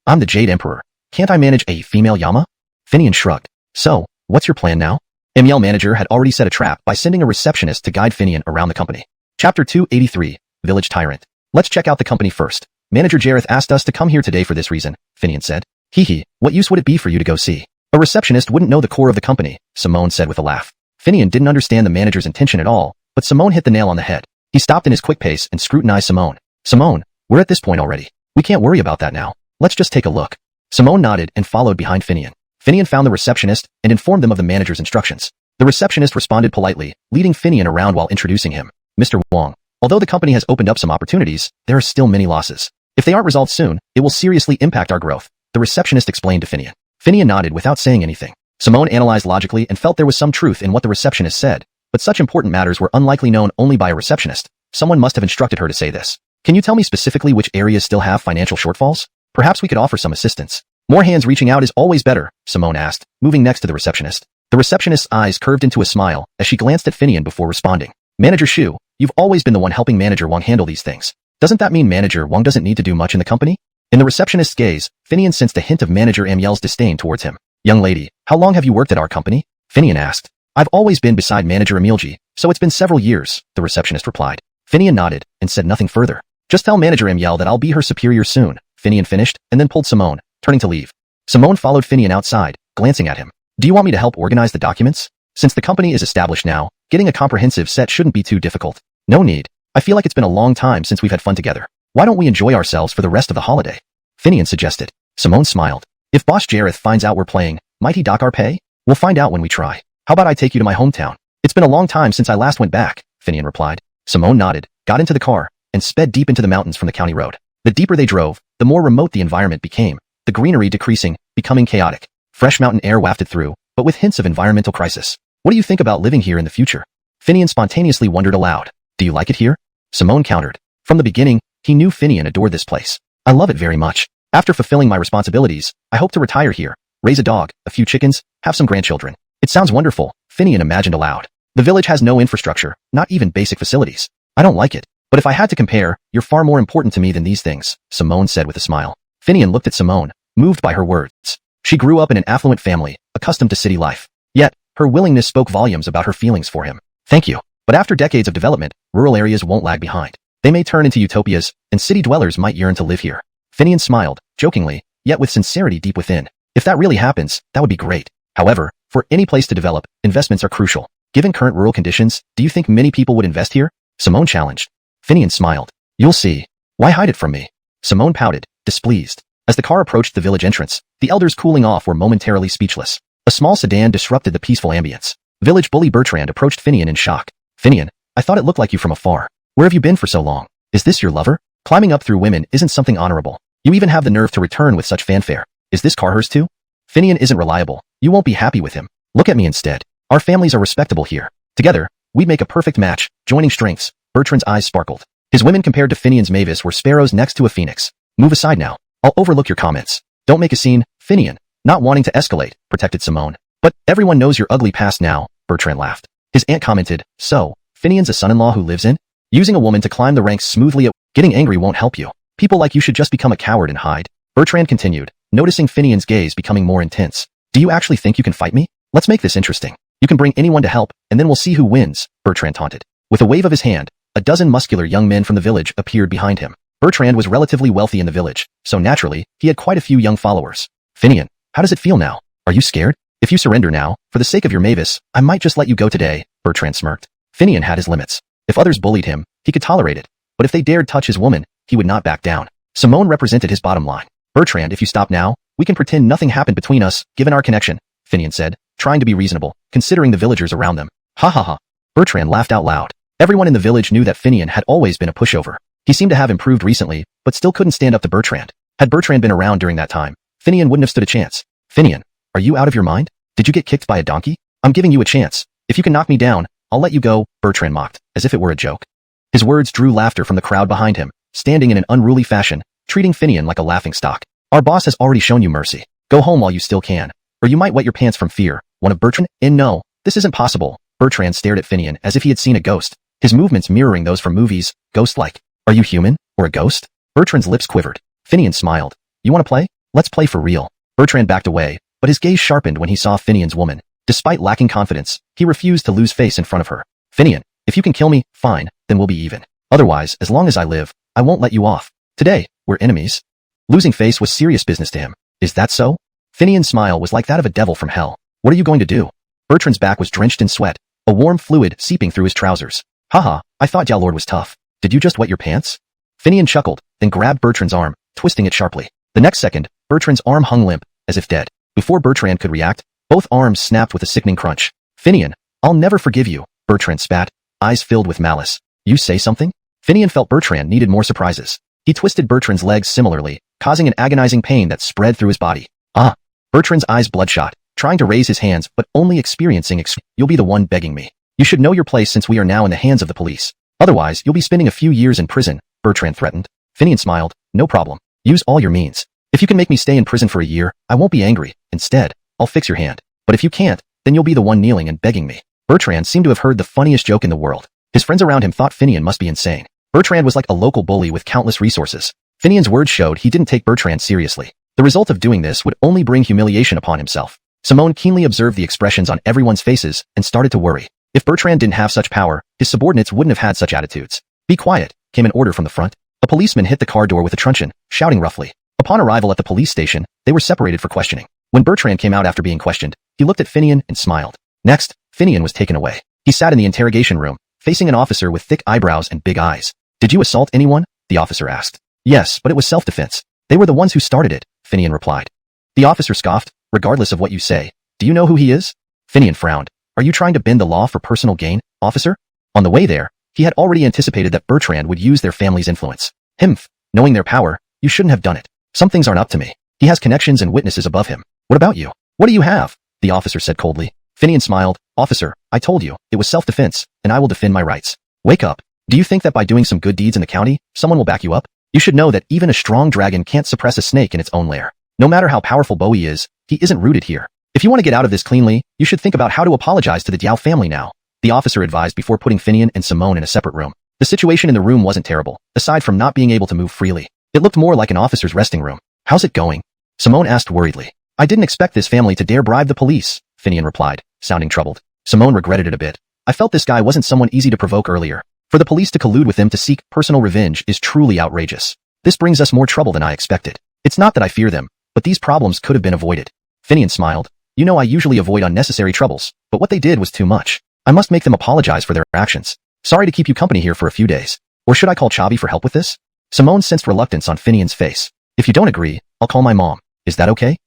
I'm the Jade Emperor. Can't I manage a female Yama? Finian shrugged. So, what's your plan now? Emil manager had already set a trap by sending a receptionist to guide Finian around the company. Chapter 283, Village Tyrant. Let's check out the company first. Manager Jareth asked us to come here today for this reason, Finian said. Hee, what use would it be for you to go see? A receptionist wouldn't know the core of the company, Simone said with a laugh. Finian didn't understand the manager's intention at all, but Simone hit the nail on the head. He stopped in his quick pace and scrutinized Simone. Simone, we're at this point already. We can't worry about that now. Let's just take a look. Simone nodded and followed behind Finian. Finian found the receptionist and informed them of the manager's instructions. The receptionist responded politely, leading Finian around while introducing him. Mr. Wong, although the company has opened up some opportunities, there are still many losses. If they aren't resolved soon, it will seriously impact our growth, the receptionist explained to Finian. Finian nodded without saying anything. Simone analyzed logically and felt there was some truth in what the receptionist said, but such important matters were unlikely known only by a receptionist. Someone must have instructed her to say this. Can you tell me specifically which areas still have financial shortfalls? Perhaps we could offer some assistance. More hands reaching out is always better, Simone asked, moving next to the receptionist. The receptionist's eyes curved into a smile as she glanced at Finian before responding. Manager Shu, you've always been the one helping Manager Wang handle these things. Doesn't that mean Manager Wang doesn't need to do much in the company? In the receptionist's gaze, Finian sensed a hint of Manager Amyel's disdain towards him. Young lady, how long have you worked at our company? Finian asked. I've always been beside Manager Emilji, so it's been several years, the receptionist replied. Finian nodded and said nothing further. Just tell Manager Amyel that I'll be her superior soon, Finian finished, and then pulled Simone, turning to leave. Simone followed Finian outside, glancing at him. Do you want me to help organize the documents? Since the company is established now, getting a comprehensive set shouldn't be too difficult. No need. I feel like it's been a long time since we've had fun together. Why don't we enjoy ourselves for the rest of the holiday? Finian suggested. Simone smiled. If Boss Jareth finds out we're playing, might he dock our pay? We'll find out when we try. How about I take you to my hometown? It's been a long time since I last went back, Finian replied. Simone nodded, got into the car, and sped deep into the mountains from the county road. The deeper they drove, the more remote the environment became, the greenery decreasing, becoming chaotic. Fresh mountain air wafted through, but with hints of environmental crisis. What do you think about living here in the future? Finian spontaneously wondered aloud. Do you like it here? Simone countered. From the beginning, he knew Finian adored this place. I love it very much. After fulfilling my responsibilities, I hope to retire here, raise a dog, a few chickens, have some grandchildren. It sounds wonderful, Finian imagined aloud. The village has no infrastructure, not even basic facilities. I don't like it. But if I had to compare, you're far more important to me than these things, Simone said with a smile. Finian looked at Simone, moved by her words. She grew up in an affluent family, accustomed to city life. Yet, her willingness spoke volumes about her feelings for him. Thank you. But after decades of development, rural areas won't lag behind. They may turn into utopias, and city dwellers might yearn to live here. Finian smiled, jokingly, yet with sincerity deep within. If that really happens, that would be great. However, for any place to develop, investments are crucial. Given current rural conditions, do you think many people would invest here? Simone challenged. Finian smiled. You'll see. Why hide it from me? Simone pouted, displeased. As the car approached the village entrance, the elders cooling off were momentarily speechless. A small sedan disrupted the peaceful ambience. Village bully Bertrand approached Finian in shock. Finian, I thought it looked like you from afar. Where have you been for so long? Is this your lover? Climbing up through women isn't something honorable. You even have the nerve to return with such fanfare. Is this car hers too? Finian isn't reliable. You won't be happy with him. Look at me instead. Our families are respectable here. Together, we'd make a perfect match, joining strengths. Bertrand's eyes sparkled. His women compared to Finian's Mavis were sparrows next to a phoenix. Move aside now. I'll overlook your comments. Don't make a scene, Finian. Not wanting to escalate, protected Simone. But everyone knows your ugly past now, Bertrand laughed. His aunt commented, so, Finian's a son-in-law who lives in? Using a woman to climb the ranks smoothly getting angry won't help you. People like you should just become a coward and hide. Bertrand continued, noticing Finian's gaze becoming more intense. Do you actually think you can fight me? Let's make this interesting. You can bring anyone to help, and then we'll see who wins, Bertrand taunted. With a wave of his hand, a dozen muscular young men from the village appeared behind him. Bertrand was relatively wealthy in the village, so naturally, he had quite a few young followers. Finian, how does it feel now? Are you scared? If you surrender now, for the sake of your Mavis, I might just let you go today, Bertrand smirked. Finian had his limits. If others bullied him, he could tolerate it. But if they dared touch his woman, he would not back down. Simone represented his bottom line. Bertrand, if you stop now, we can pretend nothing happened between us, given our connection, Finian said, trying to be reasonable, considering the villagers around them. Ha ha ha. Bertrand laughed out loud. Everyone in the village knew that Finian had always been a pushover. He seemed to have improved recently, but still couldn't stand up to Bertrand. Had Bertrand been around during that time, Finian wouldn't have stood a chance. Finian, are you out of your mind? Did you get kicked by a donkey? I'm giving you a chance. If you can knock me down, I'll let you go, Bertrand mocked, as if it were a joke. His words drew laughter from the crowd behind him, standing in an unruly fashion, treating Finian like a laughingstock. Our boss has already shown you mercy. Go home while you still can. Or you might wet your pants from fear. One of Bertrand? No, this isn't possible. Bertrand stared at Finian as if he had seen a ghost, his movements mirroring those from movies, ghost-like. Are you human, or a ghost? Bertrand's lips quivered. Finian smiled. You want to play? Let's play for real. Bertrand backed away, but his gaze sharpened when he saw Finian's woman. Despite lacking confidence, he refused to lose face in front of her. Finian, if you can kill me, fine, then we'll be even. Otherwise, as long as I live, I won't let you off. Today, we're enemies. Losing face was serious business to him. Is that so? Finian's smile was like that of a devil from hell. What are you going to do? Bertrand's back was drenched in sweat, a warm fluid seeping through his trousers. Haha, I thought Lord was tough. Did you just wet your pants? Finian chuckled, then grabbed Bertrand's arm, twisting it sharply. The next second, Bertrand's arm hung limp, as if dead. Before Bertrand could react, both arms snapped with a sickening crunch. Finian, I'll never forgive you, Bertrand spat, eyes filled with malice. You say something? Finian felt Bertrand needed more surprises. He twisted Bertrand's legs similarly, causing an agonizing pain that spread through his body. Ah! Bertrand's eyes bloodshot, trying to raise his hands but only experiencing You'll be the one begging me. You should know your place since we are now in the hands of the police. Otherwise, you'll be spending a few years in prison, Bertrand threatened. Finian smiled. No problem. Use all your means. If you can make me stay in prison for a year, I won't be angry. Instead, I'll fix your hand. But if you can't, then you'll be the one kneeling and begging me. Bertrand seemed to have heard the funniest joke in the world. His friends around him thought Finian must be insane. Bertrand was like a local bully with countless resources. Finian's words showed he didn't take Bertrand seriously. The result of doing this would only bring humiliation upon himself. Simone keenly observed the expressions on everyone's faces and started to worry. If Bertrand didn't have such power, his subordinates wouldn't have had such attitudes. "Be quiet," came an order from the front. A policeman hit the car door with a truncheon, shouting roughly. Upon arrival at the police station, they were separated for questioning. When Bertrand came out after being questioned, he looked at Finian and smiled. Next, Finian was taken away. He sat in the interrogation room, facing an officer with thick eyebrows and big eyes. "Did you assault anyone?" the officer asked. "Yes, but it was self-defense. They were the ones who started it," Finian replied. The officer scoffed. "Regardless of what you say, do you know who he is?" Finian frowned. "Are you trying to bend the law for personal gain, officer?" On the way there, he had already anticipated that Bertrand would use their family's influence. "Himph, knowing their power, you shouldn't have done it. Some things aren't up to me. He has connections and witnesses above him. What about you? What do you have?" the officer said coldly. Finian smiled. "Officer, I told you, it was self-defense, and I will defend my rights. Wake up. Do you think that by doing some good deeds in the county, someone will back you up? You should know that even a strong dragon can't suppress a snake in its own lair. No matter how powerful Bowie is, he isn't rooted here. If you want to get out of this cleanly, you should think about how to apologize to the Diao family now," the officer advised before putting Finian and Simone in a separate room. The situation in the room wasn't terrible, aside from not being able to move freely. It looked more like an officer's resting room. "How's it going?" Simone asked worriedly. "I didn't expect this family to dare bribe the police," Finian replied, sounding troubled. Simone regretted it a bit. "I felt this guy wasn't someone easy to provoke earlier. For the police to collude with them to seek personal revenge is truly outrageous. This brings us more trouble than I expected. It's not that I fear them, but these problems could have been avoided." Finian smiled. "You know I usually avoid unnecessary troubles, but what they did was too much. I must make them apologize for their actions. Sorry to keep you company here for a few days. Or should I call Chavi for help with this?" Simone sensed reluctance on Finian's face. "If you don't agree, I'll call my mom. Is that okay?"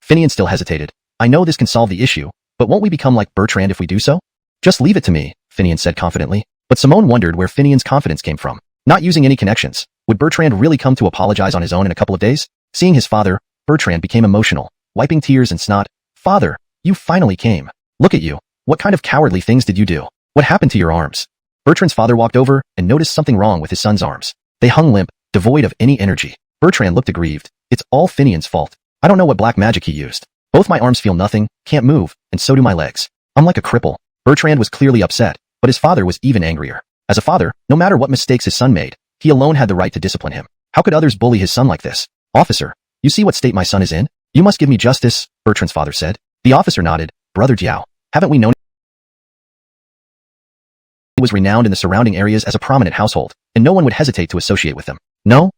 Finian still hesitated. "I know this can solve the issue, but won't we become like Bertrand if we do so?" "Just leave it to me," Finian said confidently. But Simone wondered where Finian's confidence came from. Not using any connections, would Bertrand really come to apologize on his own in a couple of days? Seeing his father, Bertrand became emotional, wiping tears and snot. "Father, you finally came. Look at you. What kind of cowardly things did you do? What happened to your arms?" Bertrand's father walked over and noticed something wrong with his son's arms. They hung limp, devoid of any energy. Bertrand looked aggrieved. "It's all Finian's fault. I don't know what black magic he used. Both my arms feel nothing, can't move, and so do my legs. I'm like a cripple." Bertrand was clearly upset, but his father was even angrier. As a father, no matter what mistakes his son made, he alone had the right to discipline him. How could others bully his son like this? "Officer, you see what state my son is in? You must give me justice," Bertrand's father said. The officer nodded. "Brother Jiao, haven't we known he was renowned in the surrounding areas as a prominent household, and no one would hesitate to associate with them." No,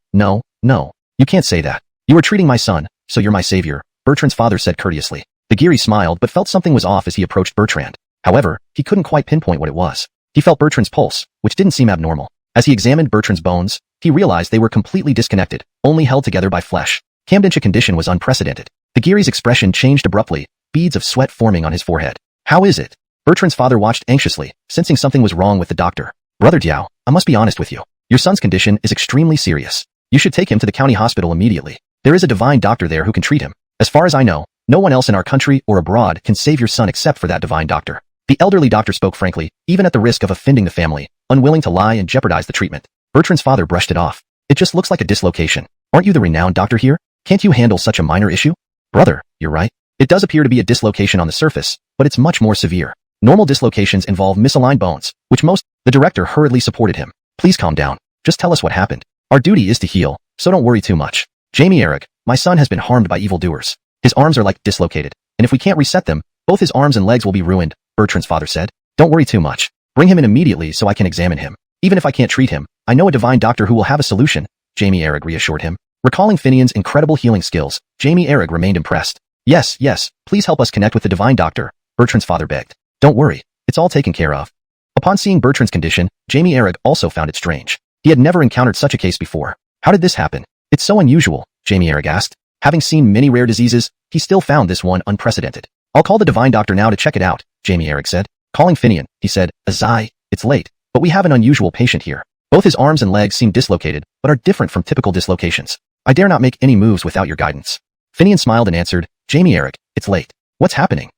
you can't say that. You are treating my son, so you're my savior," Bertrand's father said courteously. The Giri smiled but felt something was off as he approached Bertrand. However, he couldn't quite pinpoint what it was. He felt Bertrand's pulse, which didn't seem abnormal. As he examined Bertrand's bones, he realized they were completely disconnected, only held together by flesh. Camden's condition was unprecedented. The Giri's expression changed abruptly, beads of sweat forming on his forehead. "How is it?" Bertrand's father watched anxiously, sensing something was wrong with the doctor. "Brother Diao, I must be honest with you. Your son's condition is extremely serious. You should take him to the county hospital immediately. There is a divine doctor there who can treat him. As far as I know, no one else in our country or abroad can save your son except for that divine doctor." The elderly doctor spoke frankly, even at the risk of offending the family, unwilling to lie and jeopardize the treatment. Bertrand's father brushed it off. "It just looks like a dislocation. Aren't you the renowned doctor here? Can't you handle such a minor issue?" "Brother, you're right. It does appear to be a dislocation on the surface, but it's much more severe. Normal dislocations involve misaligned bones, which most—" The director hurriedly supported him. "Please calm down. Just tell us what happened. Our duty is to heal, so don't worry too much. Jamie Eric, my son has been harmed by evildoers. His arms are like dislocated, and if we can't reset them, both his arms and legs will be ruined," Bertrand's father said. "Don't worry too much. Bring him in immediately so I can examine him. Even if I can't treat him, I know a divine doctor who will have a solution," Jamie Eric reassured him. Recalling Finian's incredible healing skills, Jamie Eric remained impressed. Yes, please help us connect with the divine doctor," Bertrand's father begged. "Don't worry, it's all taken care of." Upon seeing Bertrand's condition, Jamie Eric also found it strange. He had never encountered such a case before. "How did this happen?" "It's so unusual," Jamie Eric asked. Having seen many rare diseases, he still found this one unprecedented. "I'll call the divine doctor now to check it out," Jamie Eric said. Calling Finian, he said, "Azai, it's late, but we have an unusual patient here. Both his arms and legs seem dislocated, but are different from typical dislocations. I dare not make any moves without your guidance." Finian smiled and answered, "Jamie Eric, it's late. What's happening?"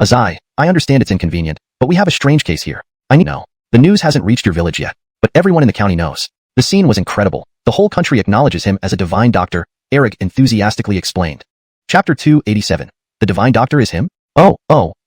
"Azai, I understand it's inconvenient, but we have a strange case here. I need to know. The news hasn't reached your village yet, but everyone in the county knows. The scene was incredible. The whole country acknowledges him as a divine doctor," Eric enthusiastically explained. Chapter 287. The divine doctor is him? Oh,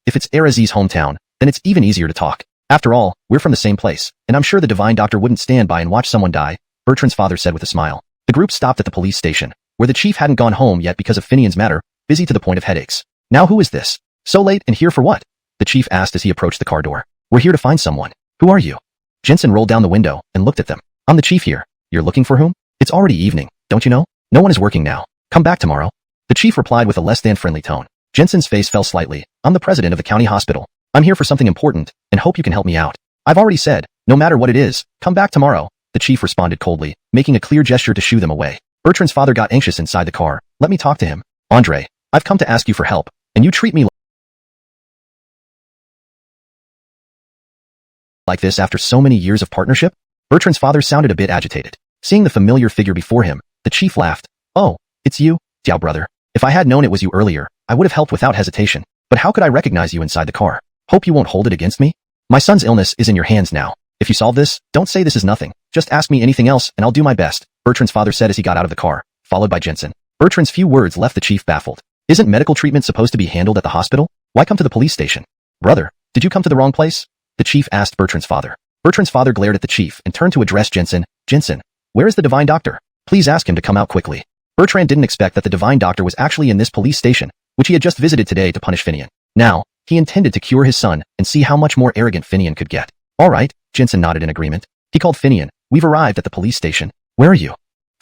If it's Erazi's hometown, then it's even easier to talk. After all, we're from the same place, and I'm sure the divine doctor wouldn't stand by and watch someone die, Bertrand's father said with a smile. The group stopped at the police station, where the chief hadn't gone home yet because of Finian's matter, busy to the point of headaches. Now who is this? So late and here for what? The chief asked as he approached the car door. We're here to find someone. Who are you? Jensen rolled down the window and looked at them. I'm the chief here. You're looking for whom? It's already evening, don't you know? No one is working now. Come back tomorrow. The chief replied with a less than friendly tone. Jensen's face fell slightly. I'm the president of the county hospital. I'm here for something important, and hope you can help me out. I've already said, no matter what it is, come back tomorrow. The chief responded coldly, making a clear gesture to shoo them away. Bertrand's father got anxious inside the car. Let me talk to him. Andre, I've come to ask you for help, and you treat me like this after so many years of partnership? Bertrand's father sounded a bit agitated. Seeing the familiar figure before him, the chief laughed. Oh, it's you, Diao brother. If I had known it was you earlier, I would have helped without hesitation. But how could I recognize you inside the car? Hope you won't hold it against me? My son's illness is in your hands now. If you solve this, don't say this is nothing. Just ask me anything else and I'll do my best, Bertrand's father said as he got out of the car, followed by Jensen. Bertrand's few words left the chief baffled. Isn't medical treatment supposed to be handled at the hospital? Why come to the police station? Brother, did you come to the wrong place? The chief asked Bertrand's father. Bertrand's father glared at the chief and turned to address Jensen. Jensen, where is the divine doctor? Please ask him to come out quickly. Bertrand didn't expect that the divine doctor was actually in this police station, which he had just visited today to punish Finian. Now, he intended to cure his son and see how much more arrogant Finian could get. All right, Jensen nodded in agreement. He called Finian. We've arrived at the police station. Where are you?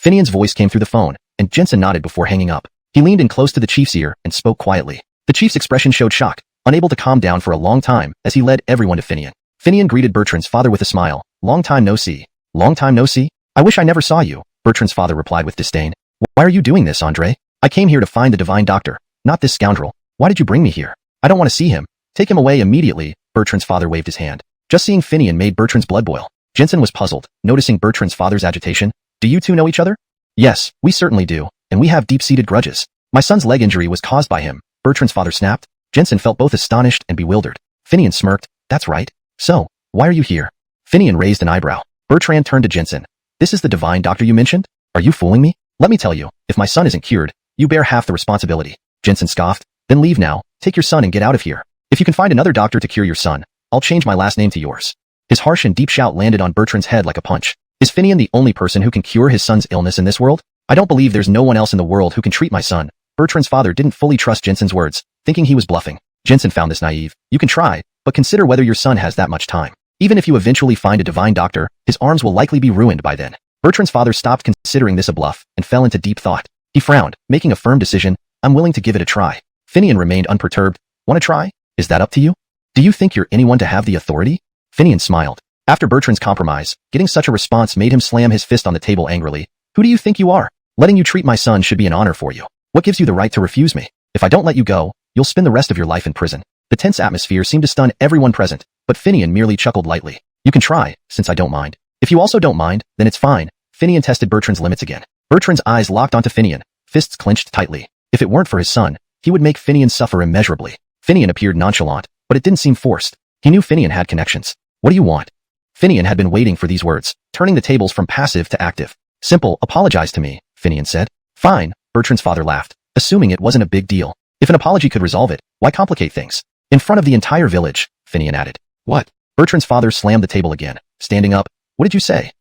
Finian's voice came through the phone, and Jensen nodded before hanging up. He leaned in close to the chief's ear and spoke quietly. The chief's expression showed shock, unable to calm down for a long time as he led everyone to Finian. Finian greeted Bertrand's father with a smile. Long time no see. Long time no see? I wish I never saw you, Bertrand's father replied with disdain. Why are you doing this, Andre? I came here to find the divine doctor, not this scoundrel. Why did you bring me here? I don't want to see him. Take him away immediately, Bertrand's father waved his hand. Just seeing Finian made Bertrand's blood boil. Jensen was puzzled, noticing Bertrand's father's agitation. Do you two know each other? Yes, we certainly do, and we have deep-seated grudges. My son's leg injury was caused by him, Bertrand's father snapped. Jensen felt both astonished and bewildered. Finian smirked. That's right. So, why are you here? Finian raised an eyebrow. Bertrand turned to Jensen. This is the divine doctor you mentioned? Are you fooling me? Let me tell you, if my son isn't cured, you bear half the responsibility. Jensen scoffed. Then leave now, take your son and get out of here. If you can find another doctor to cure your son, I'll change my last name to yours. His harsh and deep shout landed on Bertrand's head like a punch. Is Finian the only person who can cure his son's illness in this world? I don't believe there's no one else in the world who can treat my son. Bertrand's father didn't fully trust Jensen's words, thinking he was bluffing. Jensen found this naive. You can try, but consider whether your son has that much time. Even if you eventually find a divine doctor, his arms will likely be ruined by then. Bertrand's father stopped considering this a bluff and fell into deep thought. He frowned, making a firm decision. I'm willing to give it a try. Finian remained unperturbed. Want to try? Is that up to you? Do you think you're anyone to have the authority? Finian smiled. After Bertrand's compromise, getting such a response made him slam his fist on the table angrily. Who do you think you are? Letting you treat my son should be an honor for you. What gives you the right to refuse me? If I don't let you go, you'll spend the rest of your life in prison. The tense atmosphere seemed to stun everyone present, but Finian merely chuckled lightly. You can try, since I don't mind. If you also don't mind, then it's fine. Finian tested Bertrand's limits again. Bertrand's eyes locked onto Finian, fists clenched tightly. If it weren't for his son, he would make Finian suffer immeasurably. Finian appeared nonchalant, but it didn't seem forced. He knew Finian had connections. What do you want? Finian had been waiting for these words, turning the tables from passive to active. Simple, apologize to me, Finian said. Fine, Bertrand's father laughed, assuming it wasn't a big deal. If an apology could resolve it, why complicate things? In front of the entire village, Finian added. What? Bertrand's father slammed the table again, standing up. What did you say?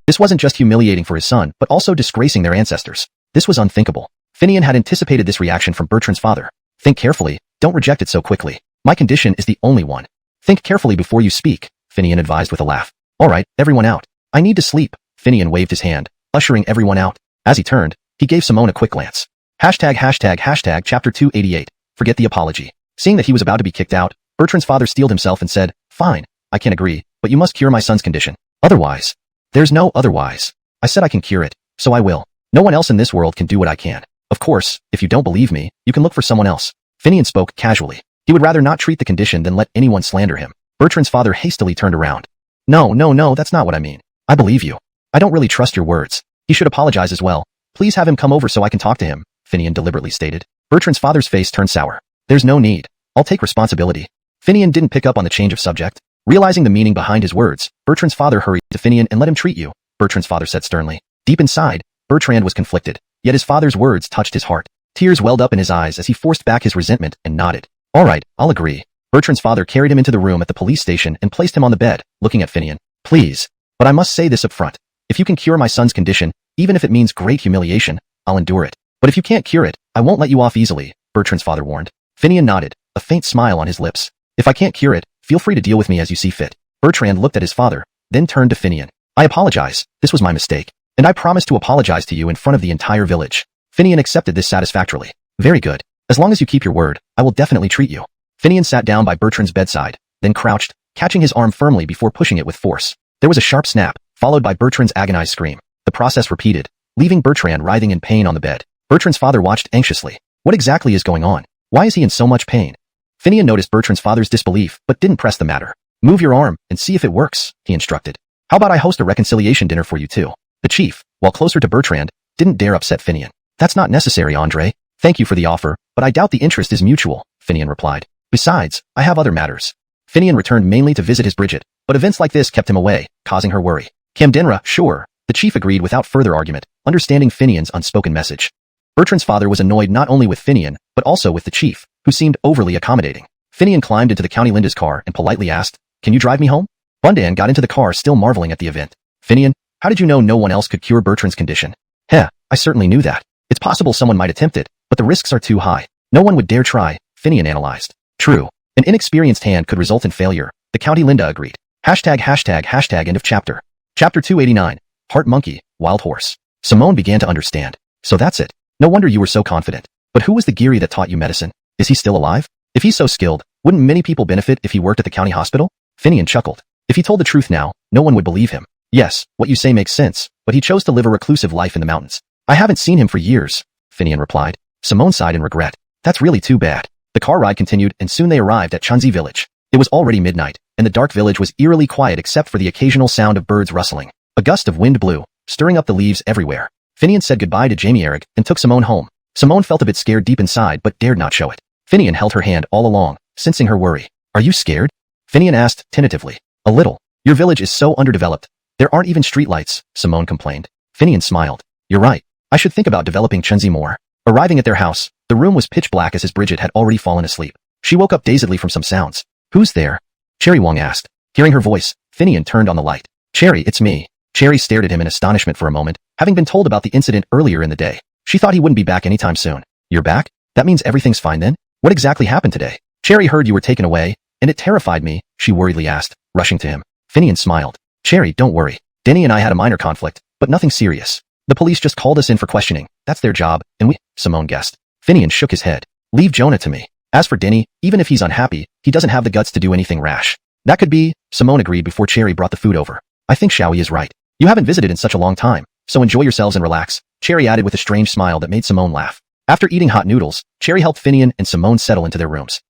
This wasn't just humiliating for his son, but also disgracing their ancestors. This was unthinkable. Finian had anticipated this reaction from Bertrand's father. Think carefully, don't reject it so quickly. My condition is the only one. Think carefully before you speak, Finian advised with a laugh. All right, everyone out. I need to sleep. Finian waved his hand, ushering everyone out. As he turned, he gave Simone a quick glance. Hashtag chapter 288. Forget the apology. Seeing that he was about to be kicked out, Bertrand's father steeled himself and said, Fine, I can agree, but you must cure my son's condition. Otherwise. There's no otherwise. I said I can cure it, so I will. No one else in this world can do what I can. Of course, if you don't believe me, you can look for someone else. Finian spoke casually. He would rather not treat the condition than let anyone slander him. Bertrand's father hastily turned around. No, that's not what I mean. I believe you. I don't really trust your words. He should apologize as well. Please have him come over so I can talk to him, Finian deliberately stated. Bertrand's father's face turned sour. There's no need. I'll take responsibility. Finian didn't pick up on the change of subject. Realizing the meaning behind his words, Bertrand's father hurried to Finian and let him treat you, Bertrand's father said sternly. Deep inside, Bertrand was conflicted, yet his father's words touched his heart. Tears welled up in his eyes as he forced back his resentment and nodded. All right, I'll agree. Bertrand's father carried him into the room at the police station and placed him on the bed, looking at Finian. Please. But I must say this up front. If you can cure my son's condition, even if it means great humiliation, I'll endure it. But if you can't cure it, I won't let you off easily, Bertrand's father warned. Finian nodded, a faint smile on his lips. If I can't cure it, feel free to deal with me as you see fit. Bertrand looked at his father, then turned to Finian. I apologize, this was my mistake. And I promise to apologize to you in front of the entire village. Finian accepted this satisfactorily. Very good. As long as you keep your word, I will definitely treat you. Finian sat down by Bertrand's bedside, then crouched, catching his arm firmly before pushing it with force. There was a sharp snap, followed by Bertrand's agonized scream. The process repeated, leaving Bertrand writhing in pain on the bed. Bertrand's father watched anxiously. What exactly is going on? Why is he in so much pain? Finian noticed Bertrand's father's disbelief, but didn't press the matter. Move your arm and see if it works, he instructed. How about I host a reconciliation dinner for you too? The chief, while closer to Bertrand, didn't dare upset Finian. That's not necessary, Andre. Thank you for the offer, but I doubt the interest is mutual, Finian replied. Besides, I have other matters. Finian returned mainly to visit his Bridget, but events like this kept him away, causing her worry. Camdenra, sure, the chief agreed without further argument, understanding Finian's unspoken message. Bertrand's father was annoyed not only with Finian, but also with the chief, who seemed overly accommodating. Finian climbed into the County Linda's car and politely asked, Can you drive me home? Bundan got into the car still marveling at the event. Finian, how did you know no one else could cure Bertrand's condition? Heh, I certainly knew that. It's possible someone might attempt it, but the risks are too high. No one would dare try, Finian analyzed. True. An inexperienced hand could result in failure, the County Linda agreed. ####end of chapter. Chapter 289. Heart Monkey, Wild Horse. Simone began to understand. So that's it. No wonder you were so confident. But who was the Geary that taught you medicine? Is he still alive? If he's so skilled, wouldn't many people benefit if he worked at the county hospital? Finian chuckled. If he told the truth now, no one would believe him. Yes, what you say makes sense, but he chose to live a reclusive life in the mountains. I haven't seen him for years, Finian replied. Simone sighed in regret. That's really too bad. The car ride continued and soon they arrived at Chunzi village. It was already midnight, and the dark village was eerily quiet except for the occasional sound of birds rustling. A gust of wind blew, stirring up the leaves everywhere. Finian said goodbye to Jamie Eric and took Simone home. Simone felt a bit scared deep inside but dared not show it. Finian held her hand all along, sensing her worry. Are you scared? Finian asked, tentatively. A little. Your village is so underdeveloped. There aren't even streetlights, Simone complained. Finian smiled. You're right. I should think about developing Chunzi more. Arriving at their house, the room was pitch black as his Bridget had already fallen asleep. She woke up dazedly from some sounds. Who's there? Cherry Wong asked. Hearing her voice, Finian turned on the light. Cherry, it's me. Cherry stared at him in astonishment for a moment, having been told about the incident earlier in the day. She thought he wouldn't be back anytime soon. You're back? That means everything's fine then? What exactly happened today? Cherry heard you were taken away, and it terrified me, she worriedly asked, rushing to him. Finian smiled. Cherry, don't worry. Denny and I had a minor conflict, but nothing serious. The police just called us in for questioning. That's their job, and we, Simone guessed. Finian shook his head. Leave Jonah to me. As for Denny, even if he's unhappy, he doesn't have the guts to do anything rash. That could be, Simone agreed before Cherry brought the food over. I think Xiaoyi is right. You haven't visited in such a long time, so enjoy yourselves and relax, Cherry added with a strange smile that made Simone laugh. After eating hot noodles, Cherry helped Finian and Simone settle into their rooms.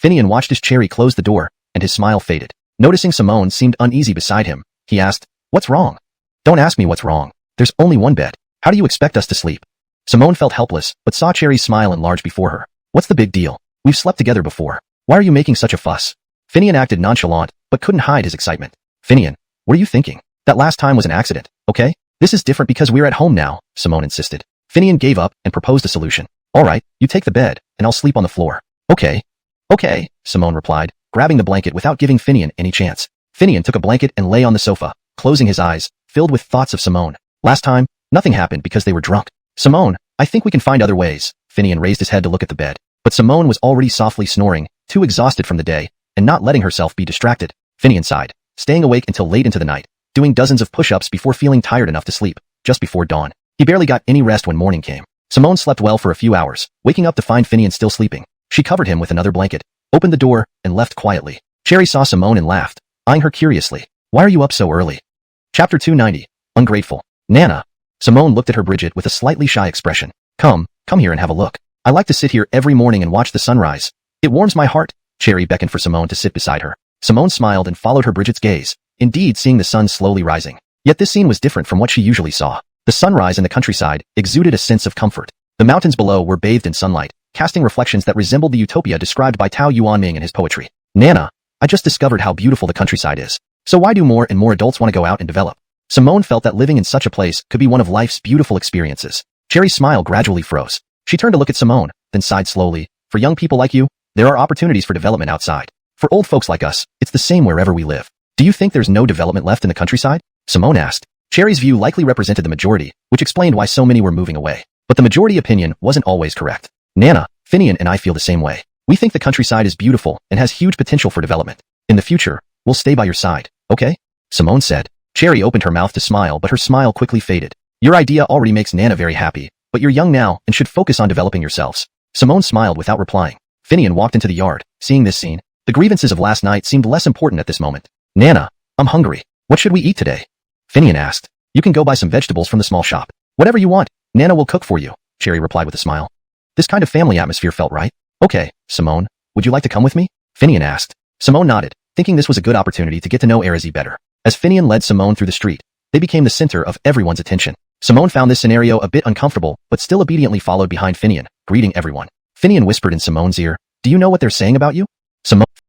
Finian watched as Cherry closed the door, and his smile faded. Noticing Simone seemed uneasy beside him, he asked, What's wrong? Don't ask me what's wrong. There's only one bed. How do you expect us to sleep? Simone felt helpless, but saw Cherry's smile enlarge before her. What's the big deal? We've slept together before. Why are you making such a fuss? Finian acted nonchalant, but couldn't hide his excitement. Finian, what are you thinking? That last time was an accident, okay? This is different because we're at home now, Simone insisted. Finian gave up and proposed a solution. Alright, you take the bed, and I'll sleep on the floor. Okay. Okay, Simone replied, grabbing the blanket without giving Finian any chance. Finian took a blanket and lay on the sofa, closing his eyes, filled with thoughts of Simone. Last time, nothing happened because they were drunk. Simone, I think we can find other ways. Finian raised his head to look at the bed. But Simone was already softly snoring, too exhausted from the day, and not letting herself be distracted. Finian sighed, staying awake until late into the night, doing dozens of push-ups before feeling tired enough to sleep, just before dawn. He barely got any rest when morning came. Simone slept well for a few hours, waking up to find Finian still sleeping. She covered him with another blanket, opened the door, and left quietly. Cherry saw Simone and laughed, eyeing her curiously. Why are you up so early? Chapter 290. Ungrateful. Nana. Simone looked at her Bridget with a slightly shy expression. Come here and have a look. I like to sit here every morning and watch the sunrise. It warms my heart. Cherry beckoned for Simone to sit beside her. Simone smiled and followed her Bridget's gaze, indeed seeing the sun slowly rising. Yet this scene was different from what she usually saw. The sunrise in the countryside exuded a sense of comfort. The mountains below were bathed in sunlight, casting reflections that resembled the utopia described by Tao Yuanming in his poetry. Nana, I just discovered how beautiful the countryside is. So why do more and more adults want to go out and develop? Simone felt that living in such a place could be one of life's beautiful experiences. Cherry's smile gradually froze. She turned to look at Simone, then sighed slowly. For young people like you, there are opportunities for development outside. For old folks like us, it's the same wherever we live. Do you think there's no development left in the countryside? Simone asked. Cherry's view likely represented the majority, which explained why so many were moving away. But the majority opinion wasn't always correct. Nana, Finian and I feel the same way. We think the countryside is beautiful and has huge potential for development. In the future, we'll stay by your side, okay? Simone said. Cherry opened her mouth to smile, but her smile quickly faded. Your idea already makes Nana very happy, but you're young now and should focus on developing yourselves. Simone smiled without replying. Finian walked into the yard. Seeing this scene, the grievances of last night seemed less important at this moment. Nana, I'm hungry. What should we eat today? Finian asked. You can go buy some vegetables from the small shop. Whatever you want, Nana will cook for you, Cherry replied with a smile. This kind of family atmosphere felt right. Okay, Simone, would you like to come with me? Finian asked. Simone nodded, thinking this was a good opportunity to get to know Erezi better. As Finian led Simone through the street, they became the center of everyone's attention. Simone found this scenario a bit uncomfortable, but still obediently followed behind Finian, greeting everyone. Finian whispered in Simone's ear, do you know what they're saying about you?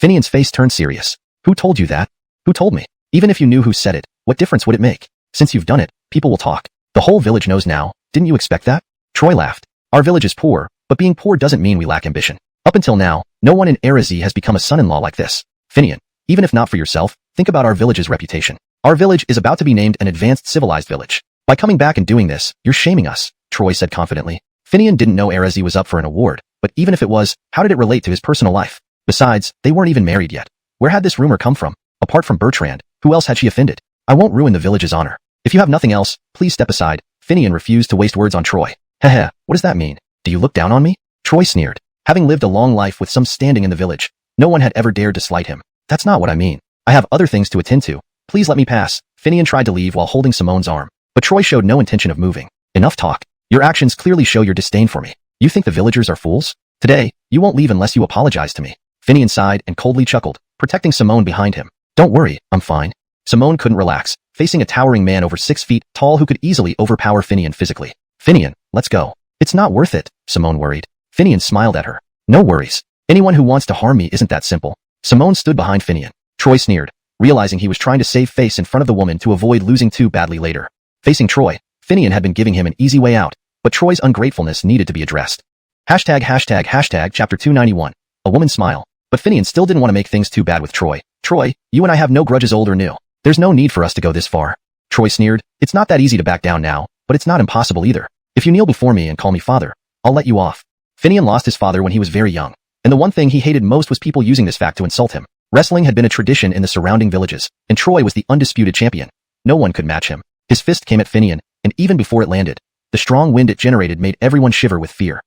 Finian's face turned serious. Who told you that? Who told me? Even if you knew who said it, what difference would it make? Since you've done it, people will talk. The whole village knows now. Didn't you expect that? Troy laughed. Our village is poor, but being poor doesn't mean we lack ambition. Up until now, no one in Erezi has become a son-in-law like this. Finian, even if not for yourself, think about our village's reputation. Our village is about to be named an advanced civilized village. By coming back and doing this, you're shaming us, Troy said confidently. Finian didn't know Erezi was up for an award, but even if it was, how did it relate to his personal life? Besides, they weren't even married yet. Where had this rumor come from? Apart from Bertrand, who else had she offended? I won't ruin the village's honor. If you have nothing else, please step aside. Finian refused to waste words on Troy. Heh, what does that mean? Do you look down on me? Troy sneered. Having lived a long life with some standing in the village, no one had ever dared to slight him. That's not what I mean. I have other things to attend to. Please let me pass. Finian tried to leave while holding Simone's arm, but Troy showed no intention of moving. Enough talk. Your actions clearly show your disdain for me. You think the villagers are fools? Today, you won't leave unless you apologize to me. Finian sighed and coldly chuckled, protecting Simone behind him. Don't worry, I'm fine. Simone couldn't relax, facing a towering man over 6 feet tall who could easily overpower Finian physically. Finian, let's go. It's not worth it, Simone worried. Finian smiled at her. No worries. Anyone who wants to harm me isn't that simple. Simone stood behind Finian. Troy sneered, realizing he was trying to save face in front of the woman to avoid losing too badly later. Facing Troy, Finian had been giving him an easy way out, but Troy's ungratefulness needed to be addressed. Hashtag chapter 291. A woman's smile. But Finian still didn't want to make things too bad with Troy. Troy, you and I have no grudges old or new. There's no need for us to go this far. Troy sneered. It's not that easy to back down now, but it's not impossible either. If you kneel before me and call me father, I'll let you off. Finian lost his father when he was very young, and the one thing he hated most was people using this fact to insult him. Wrestling had been a tradition in the surrounding villages, and Troy was the undisputed champion. No one could match him. His fist came at Finian, and even before it landed, the strong wind it generated made everyone shiver with fear.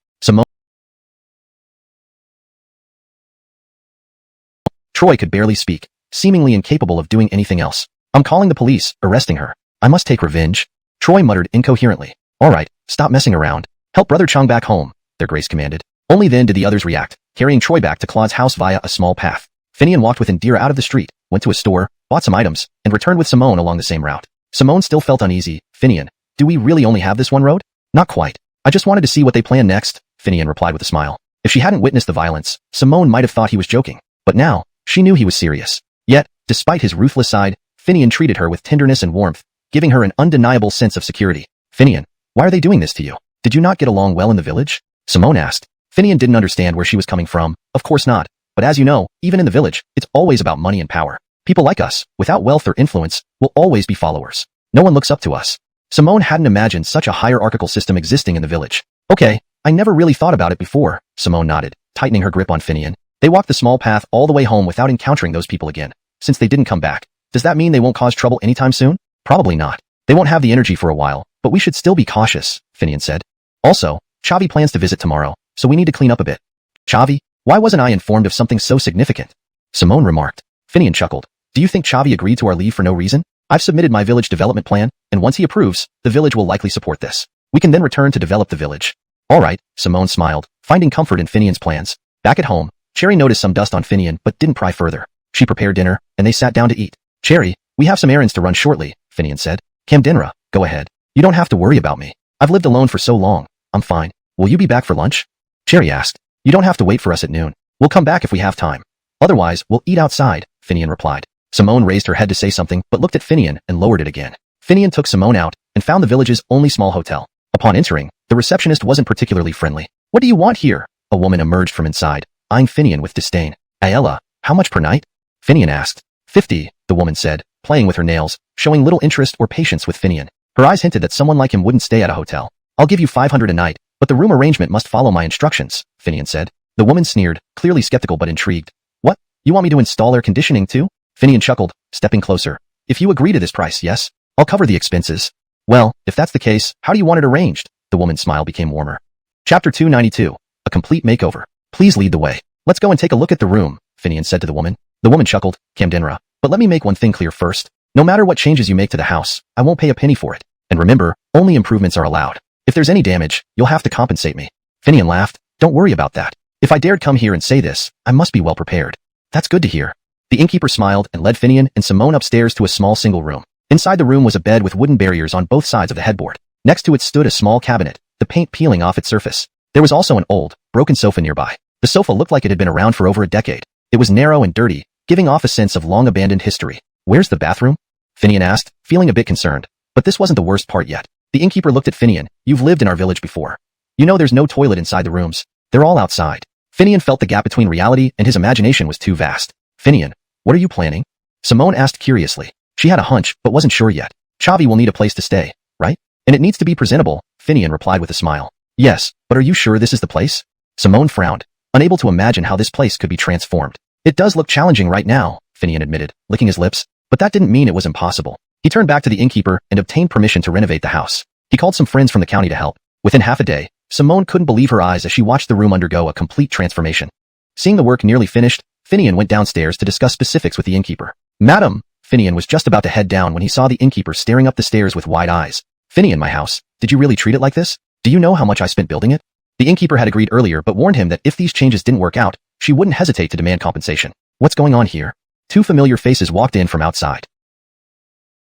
Troy could barely speak, seemingly incapable of doing anything else. I'm calling the police, arresting her. I must take revenge. Troy muttered incoherently. All right, stop messing around. Help Brother Chang back home, their grace commanded. Only then did the others react, carrying Troy back to Claude's house via a small path. Finian walked with Indira out of the street, went to a store, bought some items, and returned with Simone along the same route. Simone still felt uneasy. Finian, do we really only have this one road? Not quite. I just wanted to see what they plan next, Finian replied with a smile. If she hadn't witnessed the violence, Simone might have thought he was joking. But now, she knew he was serious. Yet, despite his ruthless side, Finian treated her with tenderness and warmth, giving her an undeniable sense of security. Finian, why are they doing this to you? Did you not get along well in the village? Simone asked. Finian didn't understand where she was coming from. Of course not. But as you know, even in the village, it's always about money and power. People like us, without wealth or influence, will always be followers. No one looks up to us. Simone hadn't imagined such a hierarchical system existing in the village. Okay, I never really thought about it before, Simone nodded, tightening her grip on Finian. They walked the small path all the way home without encountering those people again. Since they didn't come back, does that mean they won't cause trouble anytime soon? Probably not. They won't have the energy for a while, but we should still be cautious, Finian said. Also, Chavi plans to visit tomorrow, so we need to clean up a bit. Chavi? Why wasn't I informed of something so significant? Simone remarked. Finian chuckled. Do you think Chavi agreed to our leave for no reason? I've submitted my village development plan, and once he approves, the village will likely support this. We can then return to develop the village. All right, Simone smiled, finding comfort in Finian's plans. Back at home, Cherry noticed some dust on Finian but didn't pry further. She prepared dinner, and they sat down to eat. Cherry, we have some errands to run shortly, Finian said. Camdenra, go ahead. You don't have to worry about me. I've lived alone for so long. I'm fine. Will you be back for lunch? Cherry asked. You don't have to wait for us at noon. We'll come back if we have time. Otherwise, we'll eat outside, Finian replied. Simone raised her head to say something but looked at Finian and lowered it again. Finian took Simone out and found the village's only small hotel. Upon entering, the receptionist wasn't particularly friendly. What do you want here? A woman emerged from inside, eyeing Finian with disdain. Ayala, How much per night? Finian asked. 50, the woman said, playing with her nails, showing little interest or patience with Finian. Her eyes hinted that someone like him wouldn't stay at a hotel. I'll give you 500 a night, but the room arrangement must follow my instructions, Finian said. The woman sneered, clearly skeptical but intrigued. What? You want me to install air conditioning too? Finian chuckled, stepping closer. If you agree to this price, yes, I'll cover the expenses. Well, if that's the case, how do you want it arranged? The woman's smile became warmer. Chapter 292. A complete makeover. Please lead the way. Let's go and take a look at the room, Finian said to the woman. The woman chuckled, Camdenra. But let me make one thing clear first. No matter what changes you make to the house, I won't pay a penny for it. And remember, only improvements are allowed. If there's any damage, you'll have to compensate me. Finian laughed. Don't worry about that. If I dared come here and say this, I must be well prepared. That's good to hear. The innkeeper smiled and led Finian and Simone upstairs to a small single room. Inside the room was a bed with wooden barriers on both sides of the headboard. Next to it stood a small cabinet, the paint peeling off its surface. There was also an old, broken sofa nearby. The sofa looked like it had been around for over a decade. It was narrow and dirty, giving off a sense of long-abandoned history. Where's the bathroom? Finian asked, feeling a bit concerned. But this wasn't the worst part yet. The innkeeper looked at Finian. You've lived in our village before. You know there's no toilet inside the rooms. They're all outside. Finian felt the gap between reality and his imagination was too vast. Finian, what are you planning? Simone asked curiously. She had a hunch, but wasn't sure yet. Chavi will need a place to stay, right? And it needs to be presentable, Finian replied with a smile. Yes, but are you sure this is the place? Simone frowned, unable to imagine how this place could be transformed. It does look challenging right now, Finian admitted, licking his lips, but that didn't mean it was impossible. He turned back to the innkeeper and obtained permission to renovate the house. He called some friends from the county to help. Within half a day, Simone couldn't believe her eyes as she watched the room undergo a complete transformation. Seeing the work nearly finished, Finian went downstairs to discuss specifics with the innkeeper. Madam, Finian was just about to head down when he saw the innkeeper staring up the stairs with wide eyes. Finian, my house, did you really treat it like this? Do you know how much I spent building it? The innkeeper had agreed earlier but warned him that if these changes didn't work out, she wouldn't hesitate to demand compensation. What's going on here? Two familiar faces walked in from outside.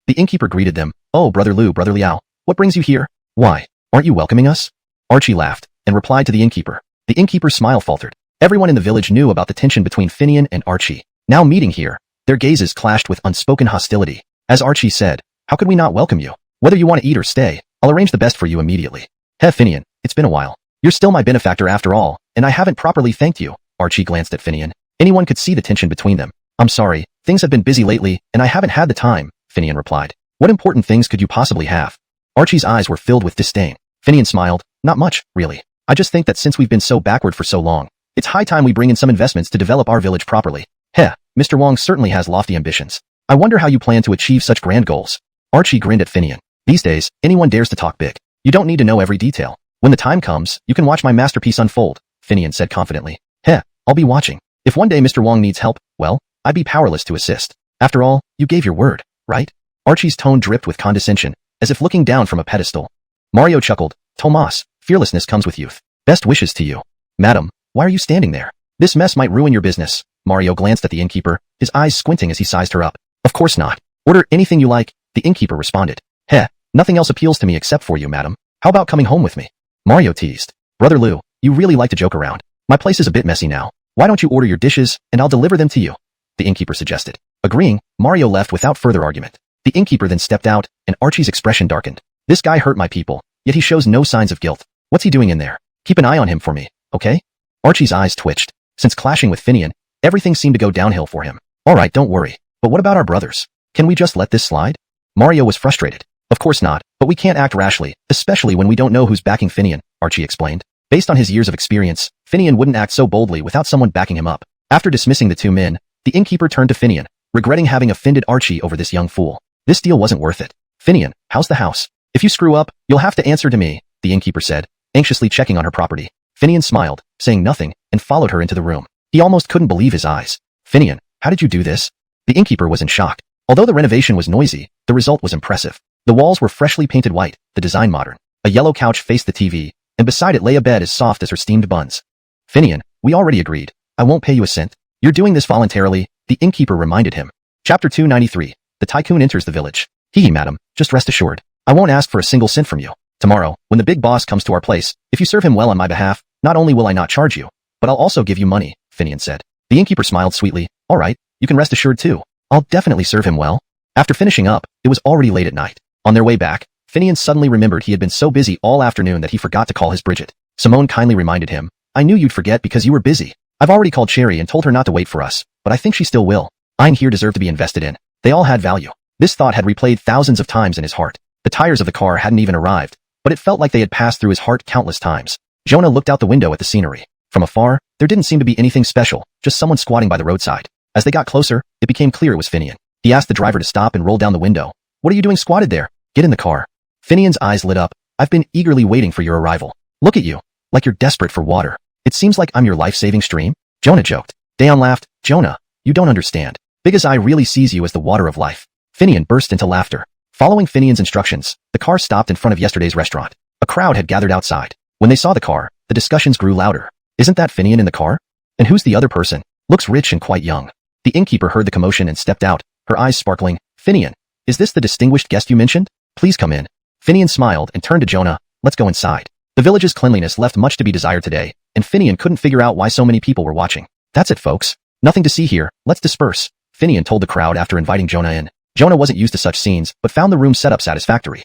The innkeeper greeted them. Oh, Brother Lu, Brother Liao, what brings you here? Why, aren't you welcoming us? Archie laughed and replied to the innkeeper. The innkeeper's smile faltered. Everyone in the village knew about the tension between Finian and Archie. Now meeting here, their gazes clashed with unspoken hostility. As Archie said, how could we not welcome you? Whether you want to eat or stay, I'll arrange the best for you immediately. Heh, Finian, it's been a while. You're still my benefactor after all, and I haven't properly thanked you. Archie glanced at Finian. Anyone could see the tension between them. I'm sorry, things have been busy lately, and I haven't had the time, Finian replied. What important things could you possibly have? Archie's eyes were filled with disdain. Finian smiled. Not much, really. I just think that since we've been so backward for so long, it's high time we bring in some investments to develop our village properly. Heh, Mr. Wong certainly has lofty ambitions. I wonder how you plan to achieve such grand goals. Archie grinned at Finian. These days, anyone dares to talk big. You don't need to know every detail. When the time comes, you can watch my masterpiece unfold, Finian said confidently. Heh, I'll be watching. If one day Mr. Wong needs help, well, I'd be powerless to assist. After all, you gave your word, right? Archie's tone dripped with condescension, as if looking down from a pedestal. Mario chuckled. Tomas, fearlessness comes with youth. Best wishes to you. Madam, why are you standing there? This mess might ruin your business. Mario glanced at the innkeeper, his eyes squinting as he sized her up. Of course not. Order anything you like, the innkeeper responded. Heh, nothing else appeals to me except for you, madam. How about coming home with me? Mario teased. Brother Lu, you really like to joke around. My place is a bit messy now. Why don't you order your dishes, and I'll deliver them to you? The innkeeper suggested. Agreeing, Mario left without further argument. The innkeeper then stepped out, and Archie's expression darkened. This guy hurt my people, yet he shows no signs of guilt. What's he doing in there? Keep an eye on him for me, okay? Archie's eyes twitched. Since clashing with Finian, everything seemed to go downhill for him. Alright, don't worry. But what about our brothers? Can we just let this slide? Mario was frustrated. Of course not, but we can't act rashly, especially when we don't know who's backing Finian, Archie explained. Based on his years of experience, Finian wouldn't act so boldly without someone backing him up. After dismissing the two men, the innkeeper turned to Finian, regretting having offended Archie over this young fool. This deal wasn't worth it. Finian, how's the house? If you screw up, you'll have to answer to me, the innkeeper said, anxiously checking on her property. Finian smiled, saying nothing, and followed her into the room. He almost couldn't believe his eyes. Finian, how did you do this? The innkeeper was in shock. Although the renovation was noisy, the result was impressive. The walls were freshly painted white, the design modern. A yellow couch faced the TV, and beside it lay a bed as soft as her steamed buns. Finian, we already agreed. I won't pay you a cent. You're doing this voluntarily, the innkeeper reminded him. Chapter 293. The tycoon enters the village. Hee, madam, just rest assured. I won't ask for a single cent from you. Tomorrow, when the big boss comes to our place, if you serve him well on my behalf, not only will I not charge you, but I'll also give you money, Finian said. The innkeeper smiled sweetly. All right, you can rest assured too. I'll definitely serve him well. After finishing up, it was already late at night. On their way back, Finian suddenly remembered he had been so busy all afternoon that he forgot to call his Bridget. Simone kindly reminded him, I knew you'd forget because you were busy. I've already called Cherry and told her not to wait for us, but I think she still will. Mine here deserve to be invested in. They all had value. This thought had replayed thousands of times in his heart. The tires of the car hadn't even arrived, but it felt like they had passed through his heart countless times. Jonah looked out the window at the scenery. From afar, there didn't seem to be anything special, just someone squatting by the roadside. As they got closer, it became clear it was Finian. He asked the driver to stop and roll down the window. "What are you doing squatted there? Get in the car." Finian's eyes lit up. "I've been eagerly waiting for your arrival. Look at you. Like you're desperate for water. It seems like I'm your life-saving stream." Jonah joked. Dayon laughed. "Jonah, you don't understand. Big as I really sees you as the water of life." Finian burst into laughter. Following Finian's instructions, the car stopped in front of yesterday's restaurant. A crowd had gathered outside. When they saw the car, the discussions grew louder. "Isn't that Finian in the car? And who's the other person? Looks rich and quite young." The innkeeper heard the commotion and stepped out, her eyes sparkling. "Finian, is this the distinguished guest you mentioned? Please come in." Finian smiled and turned to Jonah. "Let's go inside." The village's cleanliness left much to be desired today, and Finian couldn't figure out why so many people were watching. "That's it, folks. Nothing to see here. Let's disperse," Finian told the crowd after inviting Jonah in. Jonah wasn't used to such scenes, but found the room setup satisfactory.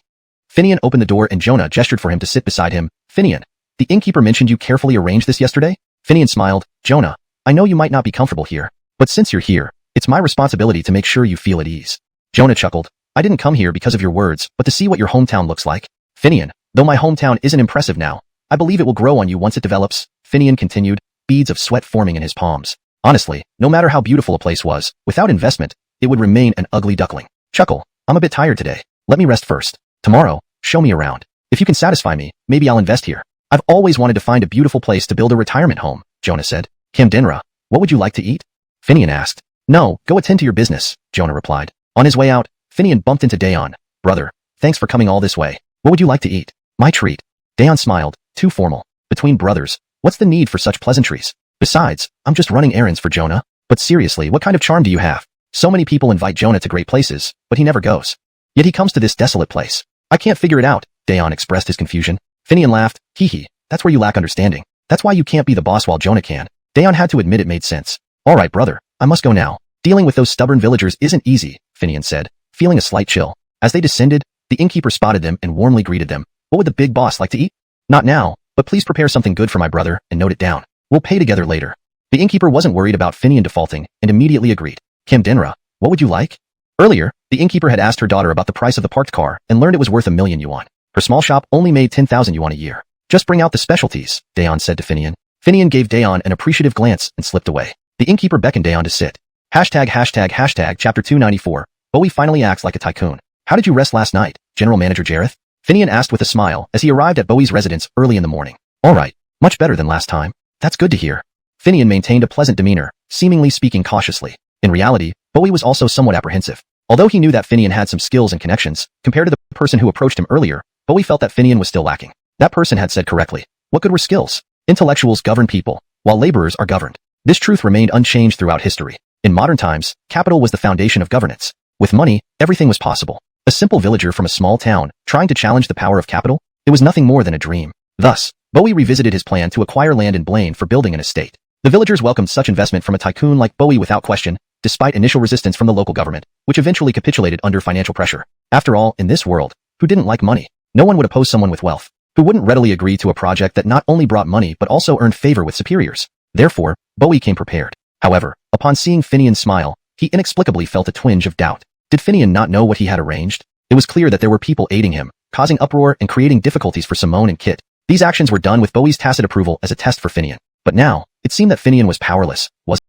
Finian opened the door and Jonah gestured for him to sit beside him. "Finian, the innkeeper mentioned you carefully arranged this yesterday?" Finian smiled. "Jonah, I know you might not be comfortable here, but since you're here, it's my responsibility to make sure you feel at ease." Jonah chuckled. "I didn't come here because of your words, but to see what your hometown looks like." "Finian, though my hometown isn't impressive now, I believe it will grow on you once it develops," Finian continued, beads of sweat forming in his palms. "Honestly, no matter how beautiful a place was, without investment, it would remain an ugly duckling." Chuckle. "I'm a bit tired today. Let me rest first. Tomorrow, show me around. If you can satisfy me, maybe I'll invest here." "I've always wanted to find a beautiful place to build a retirement home," Jonah said. "Camdenra, what would you like to eat?" Finian asked. "No, go attend to your business," Jonah replied. On his way out, Finian bumped into Dayon. "Brother, thanks for coming all this way. What would you like to eat?" "My treat." Dayon smiled. "Too formal. Between brothers, what's the need for such pleasantries? Besides, I'm just running errands for Jonah." "But seriously, what kind of charm do you have? So many people invite Jonah to great places, but he never goes. Yet he comes to this desolate place. I can't figure it out," Dayon expressed his confusion. Finian laughed. "Hee, that's where you lack understanding. That's why you can't be the boss while Jonah can." Dayon had to admit it made sense. "All right, brother, I must go now. Dealing with those stubborn villagers isn't easy," Finian said, feeling a slight chill. As they descended, the innkeeper spotted them and warmly greeted them. "What would the big boss like to eat?" "Not now, but please prepare something good for my brother and note it down. We'll pay together later." The innkeeper wasn't worried about Finian defaulting and immediately agreed. "Camdenra, what would you like?" Earlier, the innkeeper had asked her daughter about the price of the parked car and learned it was worth 1,000,000 yuan. Her small shop only made 10,000 yuan a year. "Just bring out the specialties," Dayon said to Finian. Finian gave Dayon an appreciative glance and slipped away. The innkeeper beckoned Dayon to sit. Chapter 294. Bowie finally acts like a tycoon. "How did you rest last night, General Manager Jareth?" Finian asked with a smile as he arrived at Bowie's residence early in the morning. "All right, much better than last time." "That's good to hear." Finian maintained a pleasant demeanor, seemingly speaking cautiously. In reality, Bowie was also somewhat apprehensive. Although he knew that Finian had some skills and connections, compared to the person who approached him earlier, Bowie felt that Finian was still lacking. That person had said correctly. What good were skills? Intellectuals govern people, while laborers are governed. This truth remained unchanged throughout history. In modern times, capital was the foundation of governance. With money, everything was possible. A simple villager from a small town, trying to challenge the power of capital? It was nothing more than a dream. Thus, Bowie revisited his plan to acquire land in Blaine for building an estate. The villagers welcomed such investment from a tycoon like Bowie without question, despite initial resistance from the local government, which eventually capitulated under financial pressure. After all, in this world, who didn't like money? No one would oppose someone with wealth, who wouldn't readily agree to a project that not only brought money but also earned favor with superiors. Therefore, Bowie came prepared. However, upon seeing Finian smile, he inexplicably felt a twinge of doubt. Did Finian not know what he had arranged? It was clear that there were people aiding him, causing uproar and creating difficulties for Simone and Kit. These actions were done with Bowie's tacit approval as a test for Finian. But now, it seemed that Finian was powerless, wasn't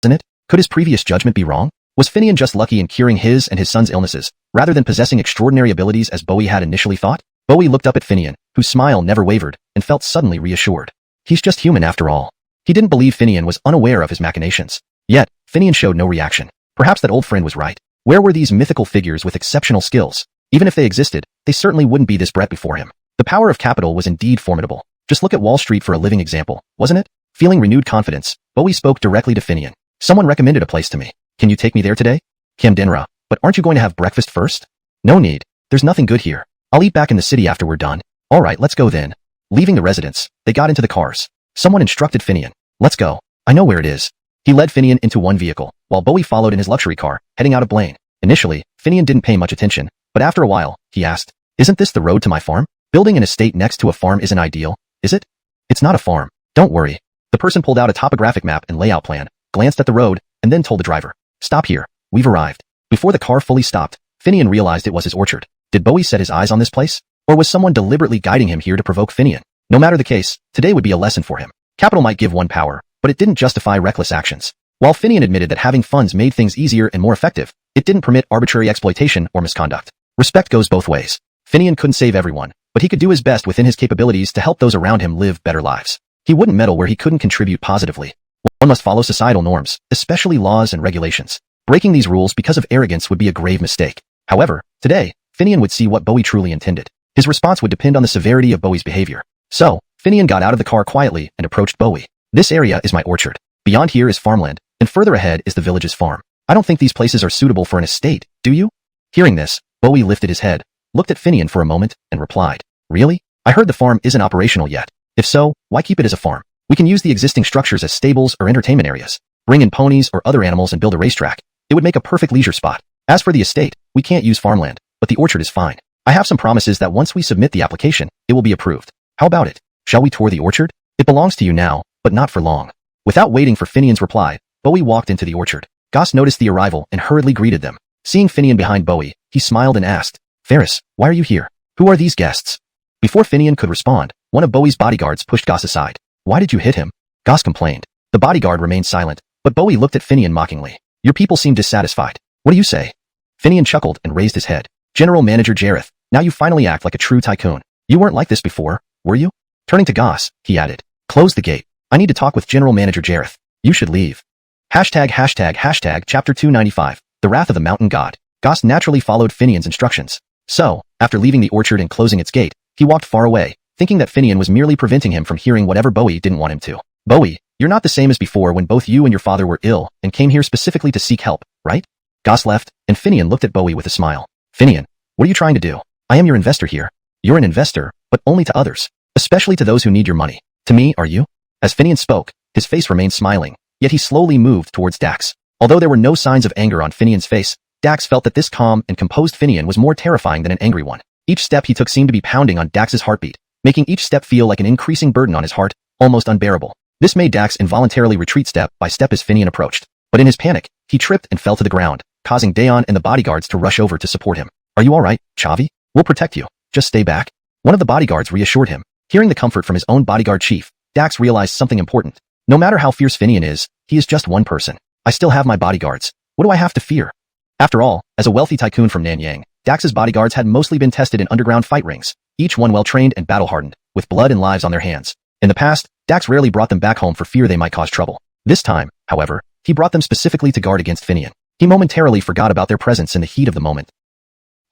it? Could his previous judgment be wrong? Was Finian just lucky in curing his and his son's illnesses, rather than possessing extraordinary abilities as Bowie had initially thought? Bowie looked up at Finian, whose smile never wavered, and felt suddenly reassured. He's just human after all. He didn't believe Finian was unaware of his machinations. Yet, Finian showed no reaction. Perhaps that old friend was right. Where were these mythical figures with exceptional skills? Even if they existed, they certainly wouldn't be this Brett before him. The power of capital was indeed formidable. Just look at Wall Street for a living example, wasn't it? Feeling renewed confidence, Bowie spoke directly to Finian. "Someone recommended a place to me. Can you take me there today?" "Camdenra, but aren't you going to have breakfast first?" "No need. There's nothing good here. I'll eat back in the city after we're done." "All right, let's go then." Leaving the residence, they got into the cars. Someone instructed Finian. "Let's go. I know where it is." He led Finian into one vehicle, while Bowie followed in his luxury car, heading out of Blaine. Initially, Finian didn't pay much attention, but after a while, he asked, "Isn't this the road to my farm?" Building an estate next to a farm isn't ideal, is it? It's not a farm. Don't worry. The person pulled out a topographic map and layout plan, glanced at the road, and then told the driver, "Stop here. We've arrived." Before the car fully stopped, Finian realized it was his orchard. Did Bowie set his eyes on this place? Or was someone deliberately guiding him here to provoke Finian? No matter the case, today would be a lesson for him. Capital might give one power, but it didn't justify reckless actions. While Finian admitted that having funds made things easier and more effective, it didn't permit arbitrary exploitation or misconduct. Respect goes both ways. Finian couldn't save everyone, but he could do his best within his capabilities to help those around him live better lives. He wouldn't meddle where he couldn't contribute positively. One must follow societal norms, especially laws and regulations. Breaking these rules because of arrogance would be a grave mistake. However, today, Finian would see what Bowie truly intended. His response would depend on the severity of Bowie's behavior. So, Finian got out of the car quietly and approached Bowie. "This area is my orchard. Beyond here is farmland, and further ahead is the village's farm. I don't think these places are suitable for an estate, do you?" Hearing this, Bowie lifted his head, looked at Finian for a moment, and replied, "Really? I heard the farm isn't operational yet. If so, why keep it as a farm? We can use the existing structures as stables or entertainment areas. Bring in ponies or other animals and build a racetrack. It would make a perfect leisure spot. As for the estate, we can't use farmland, but the orchard is fine. I have some promises that once we submit the application, it will be approved. How about it? Shall we tour the orchard? It belongs to you now, but not for long." Without waiting for Finian's reply, Bowie walked into the orchard. Goss noticed the arrival and hurriedly greeted them. Seeing Finian behind Bowie, he smiled and asked, "Ferris, why are you here? Who are these guests?" Before Finian could respond, one of Bowie's bodyguards pushed Goss aside. "Why did you hit him?" Goss complained. The bodyguard remained silent, but Bowie looked at Finian mockingly. "Your people seem dissatisfied. What do you say?" Finian chuckled and raised his head. "General Manager Jareth, now you finally act like a true tycoon. You weren't like this before, were you?" Turning to Goss, he added, "Close the gate. I need to talk with General Manager Jareth. You should leave." Chapter 295, The Wrath of the Mountain God. Goss naturally followed Finian's instructions. So, after leaving the orchard and closing its gate, he walked far away, thinking that Finian was merely preventing him from hearing whatever Bowie didn't want him to. "Bowie, you're not the same as before when both you and your father were ill and came here specifically to seek help, right?" Goss left, and Finian looked at Bowie with a smile. "Finian, what are you trying to do? I am your investor here. You're an investor, but only to others, especially to those who need your money. To me, are you?" As Finian spoke, his face remained smiling, yet he slowly moved towards Dax. Although there were no signs of anger on Finian's face, Dax felt that this calm and composed Finian was more terrifying than an angry one. Each step he took seemed to be pounding on Dax's heartbeat, making each step feel like an increasing burden on his heart, almost unbearable. This made Dax involuntarily retreat step by step as Finian approached. But in his panic, he tripped and fell to the ground, causing Dayon and the bodyguards to rush over to support him. "Are you alright, Chavi? We'll protect you. Just stay back." One of the bodyguards reassured him. Hearing the comfort from his own bodyguard chief, Dax realized something important. No matter how fierce Finian is, he is just one person. "I still have my bodyguards. What do I have to fear?" After all, as a wealthy tycoon from Nanyang, Dax's bodyguards had mostly been tested in underground fight rings, each one well-trained and battle-hardened, with blood and lives on their hands. In the past, Dax rarely brought them back home for fear they might cause trouble. This time, however, he brought them specifically to guard against Finian. He momentarily forgot about their presence in the heat of the moment.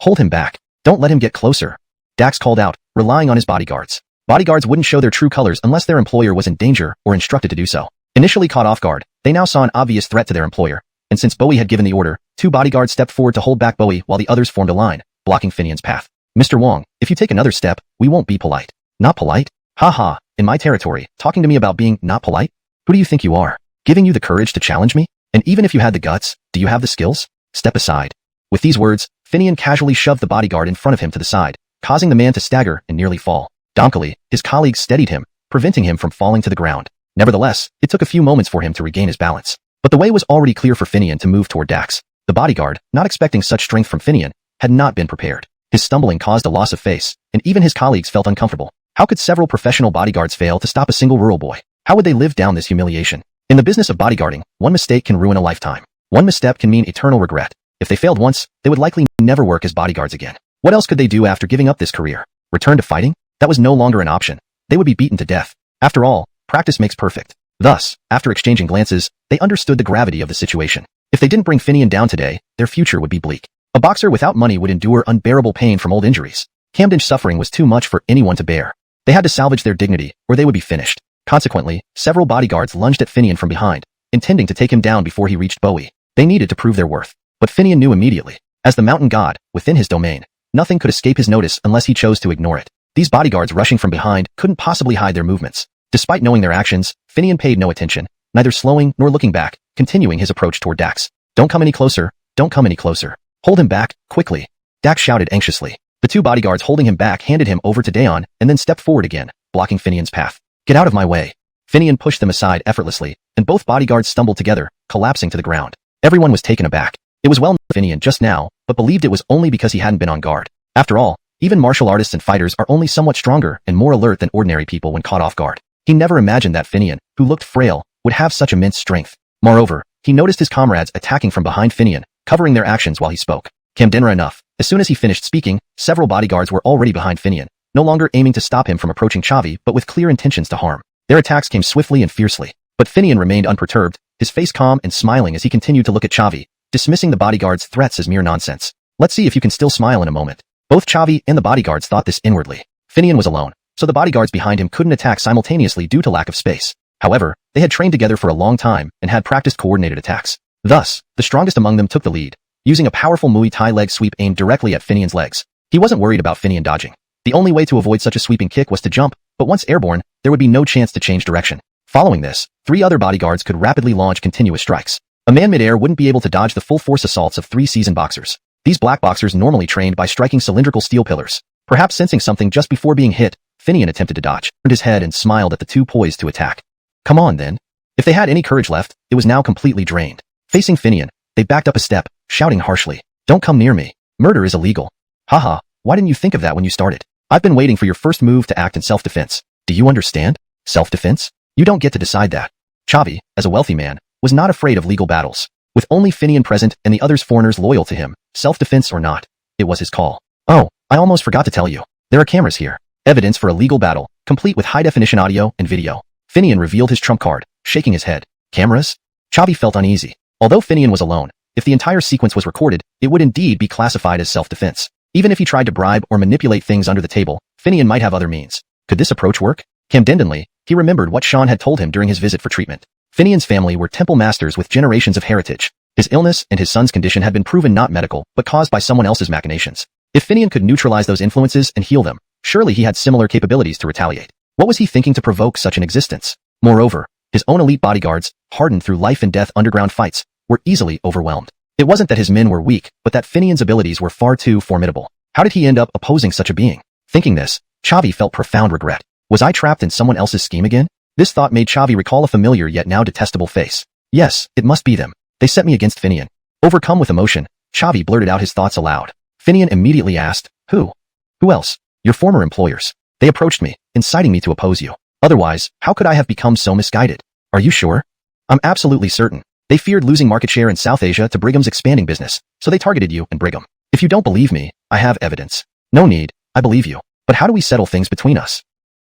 "Hold him back. Don't let him get closer," Dax called out, relying on his bodyguards. Bodyguards wouldn't show their true colors unless their employer was in danger or instructed to do so. Initially caught off guard, they now saw an obvious threat to their employer, and since Bowie had given the order, 2 bodyguards stepped forward to hold back Bowie while the others formed a line, blocking Finian's path. "Mr. Wong, if you take another step, we won't be polite." "Not polite? Ha, in my territory, talking to me about being not polite? Who do you think you are? Giving you the courage to challenge me? And even if you had the guts, do you have the skills? Step aside." With these words, Finian casually shoved the bodyguard in front of him to the side, causing the man to stagger and nearly fall. Donkily, his colleagues steadied him, preventing him from falling to the ground. Nevertheless, it took a few moments for him to regain his balance. But the way was already clear for Finian to move toward Dax. The bodyguard, not expecting such strength from Finian, had not been prepared. His stumbling caused a loss of face, and even his colleagues felt uncomfortable. How could several professional bodyguards fail to stop a single rural boy? How would they live down this humiliation? In the business of bodyguarding, one mistake can ruin a lifetime. One misstep can mean eternal regret. If they failed once, they would likely never work as bodyguards again. What else could they do after giving up this career? Return to fighting? That was no longer an option. They would be beaten to death. After all, practice makes perfect. Thus, after exchanging glances, they understood the gravity of the situation. If they didn't bring Finian down today, their future would be bleak. A boxer without money would endure unbearable pain from old injuries. Camden's suffering was too much for anyone to bear. They had to salvage their dignity, or they would be finished. Consequently, several bodyguards lunged at Finian from behind, intending to take him down before he reached Bowie. They needed to prove their worth. But Finian knew immediately. As the mountain god, within his domain, nothing could escape his notice unless he chose to ignore it. These bodyguards rushing from behind couldn't possibly hide their movements. Despite knowing their actions, Finian paid no attention, neither slowing nor looking back, continuing his approach toward Dax. "Don't come any closer. Don't come any closer. Hold him back, quickly," Dax shouted anxiously. The two bodyguards holding him back handed him over to Daeon and then stepped forward again, blocking Finian's path. Get out of my way. Finian pushed them aside effortlessly, and both bodyguards stumbled together, collapsing to the ground. Everyone was taken aback. It was well known to Finian just now, but believed it was only because he hadn't been on guard. After all, even martial artists and fighters are only somewhat stronger and more alert than ordinary people when caught off guard. He never imagined that Finian, who looked frail, would have such immense strength. Moreover, he noticed his comrades attacking from behind Finian, covering their actions while he spoke. Camdenra enough. As soon as he finished speaking, several bodyguards were already behind Finian, no longer aiming to stop him from approaching Chavi but with clear intentions to harm. Their attacks came swiftly and fiercely. But Finian remained unperturbed, his face calm and smiling as he continued to look at Chavi, dismissing the bodyguards' threats as mere nonsense. Let's see if you can still smile in a moment. Both Chavi and the bodyguards thought this inwardly. Finian was alone, so the bodyguards behind him couldn't attack simultaneously due to lack of space. However, they had trained together for a long time and had practiced coordinated attacks. Thus, the strongest among them took the lead, using a powerful Muay Thai leg sweep aimed directly at Finian's legs. He wasn't worried about Finian dodging. The only way to avoid such a sweeping kick was to jump, but once airborne, there would be no chance to change direction. Following this, 3 other bodyguards could rapidly launch continuous strikes. A man midair wouldn't be able to dodge the full force assaults of 3 seasoned boxers. These black boxers normally trained by striking cylindrical steel pillars. Perhaps sensing something just before being hit, Finian attempted to dodge, turned his head and smiled at the two poised to attack. Come on then. If they had any courage left, it was now completely drained. Facing Finian, they backed up a step, shouting harshly, "Don't come near me. Murder is illegal." Haha, why didn't you think of that when you started? I've been waiting for your first move to act in self-defense. Do you understand? Self-defense? You don't get to decide that. Chavi, as a wealthy man, was not afraid of legal battles. With only Finian present and the others foreigners loyal to him, self-defense or not, it was his call. Oh, I almost forgot to tell you. There are cameras here. Evidence for a legal battle, complete with high-definition audio and video. Finian revealed his trump card, shaking his head. Cameras? Chavi felt uneasy. Although Finian was alone, if the entire sequence was recorded, it would indeed be classified as self-defense. Even if he tried to bribe or manipulate things under the table, Finian might have other means. Could this approach work? Camdendenly, he remembered what Sean had told him during his visit for treatment. Finian's family were temple masters with generations of heritage. His illness and his son's condition had been proven not medical, but caused by someone else's machinations. If Finian could neutralize those influences and heal them, surely he had similar capabilities to retaliate. What was he thinking to provoke such an existence? Moreover, his own elite bodyguards, hardened through life and death underground fights, were easily overwhelmed. It wasn't that his men were weak, but that Finian's abilities were far too formidable. How did he end up opposing such a being? Thinking this, Chavi felt profound regret. Was I trapped in someone else's scheme again? This thought made Chavi recall a familiar yet now detestable face. Yes, it must be them. They set me against Finian. Overcome with emotion, Chavi blurted out his thoughts aloud. Finian immediately asked, Who? Who else? Your former employers. They approached me, inciting me to oppose you. Otherwise, how could I have become so misguided? Are you sure? I'm absolutely certain. They feared losing market share in South Asia to Brigham's expanding business, so they targeted you and Brigham. If you don't believe me, I have evidence. No need, I believe you. But how do we settle things between us?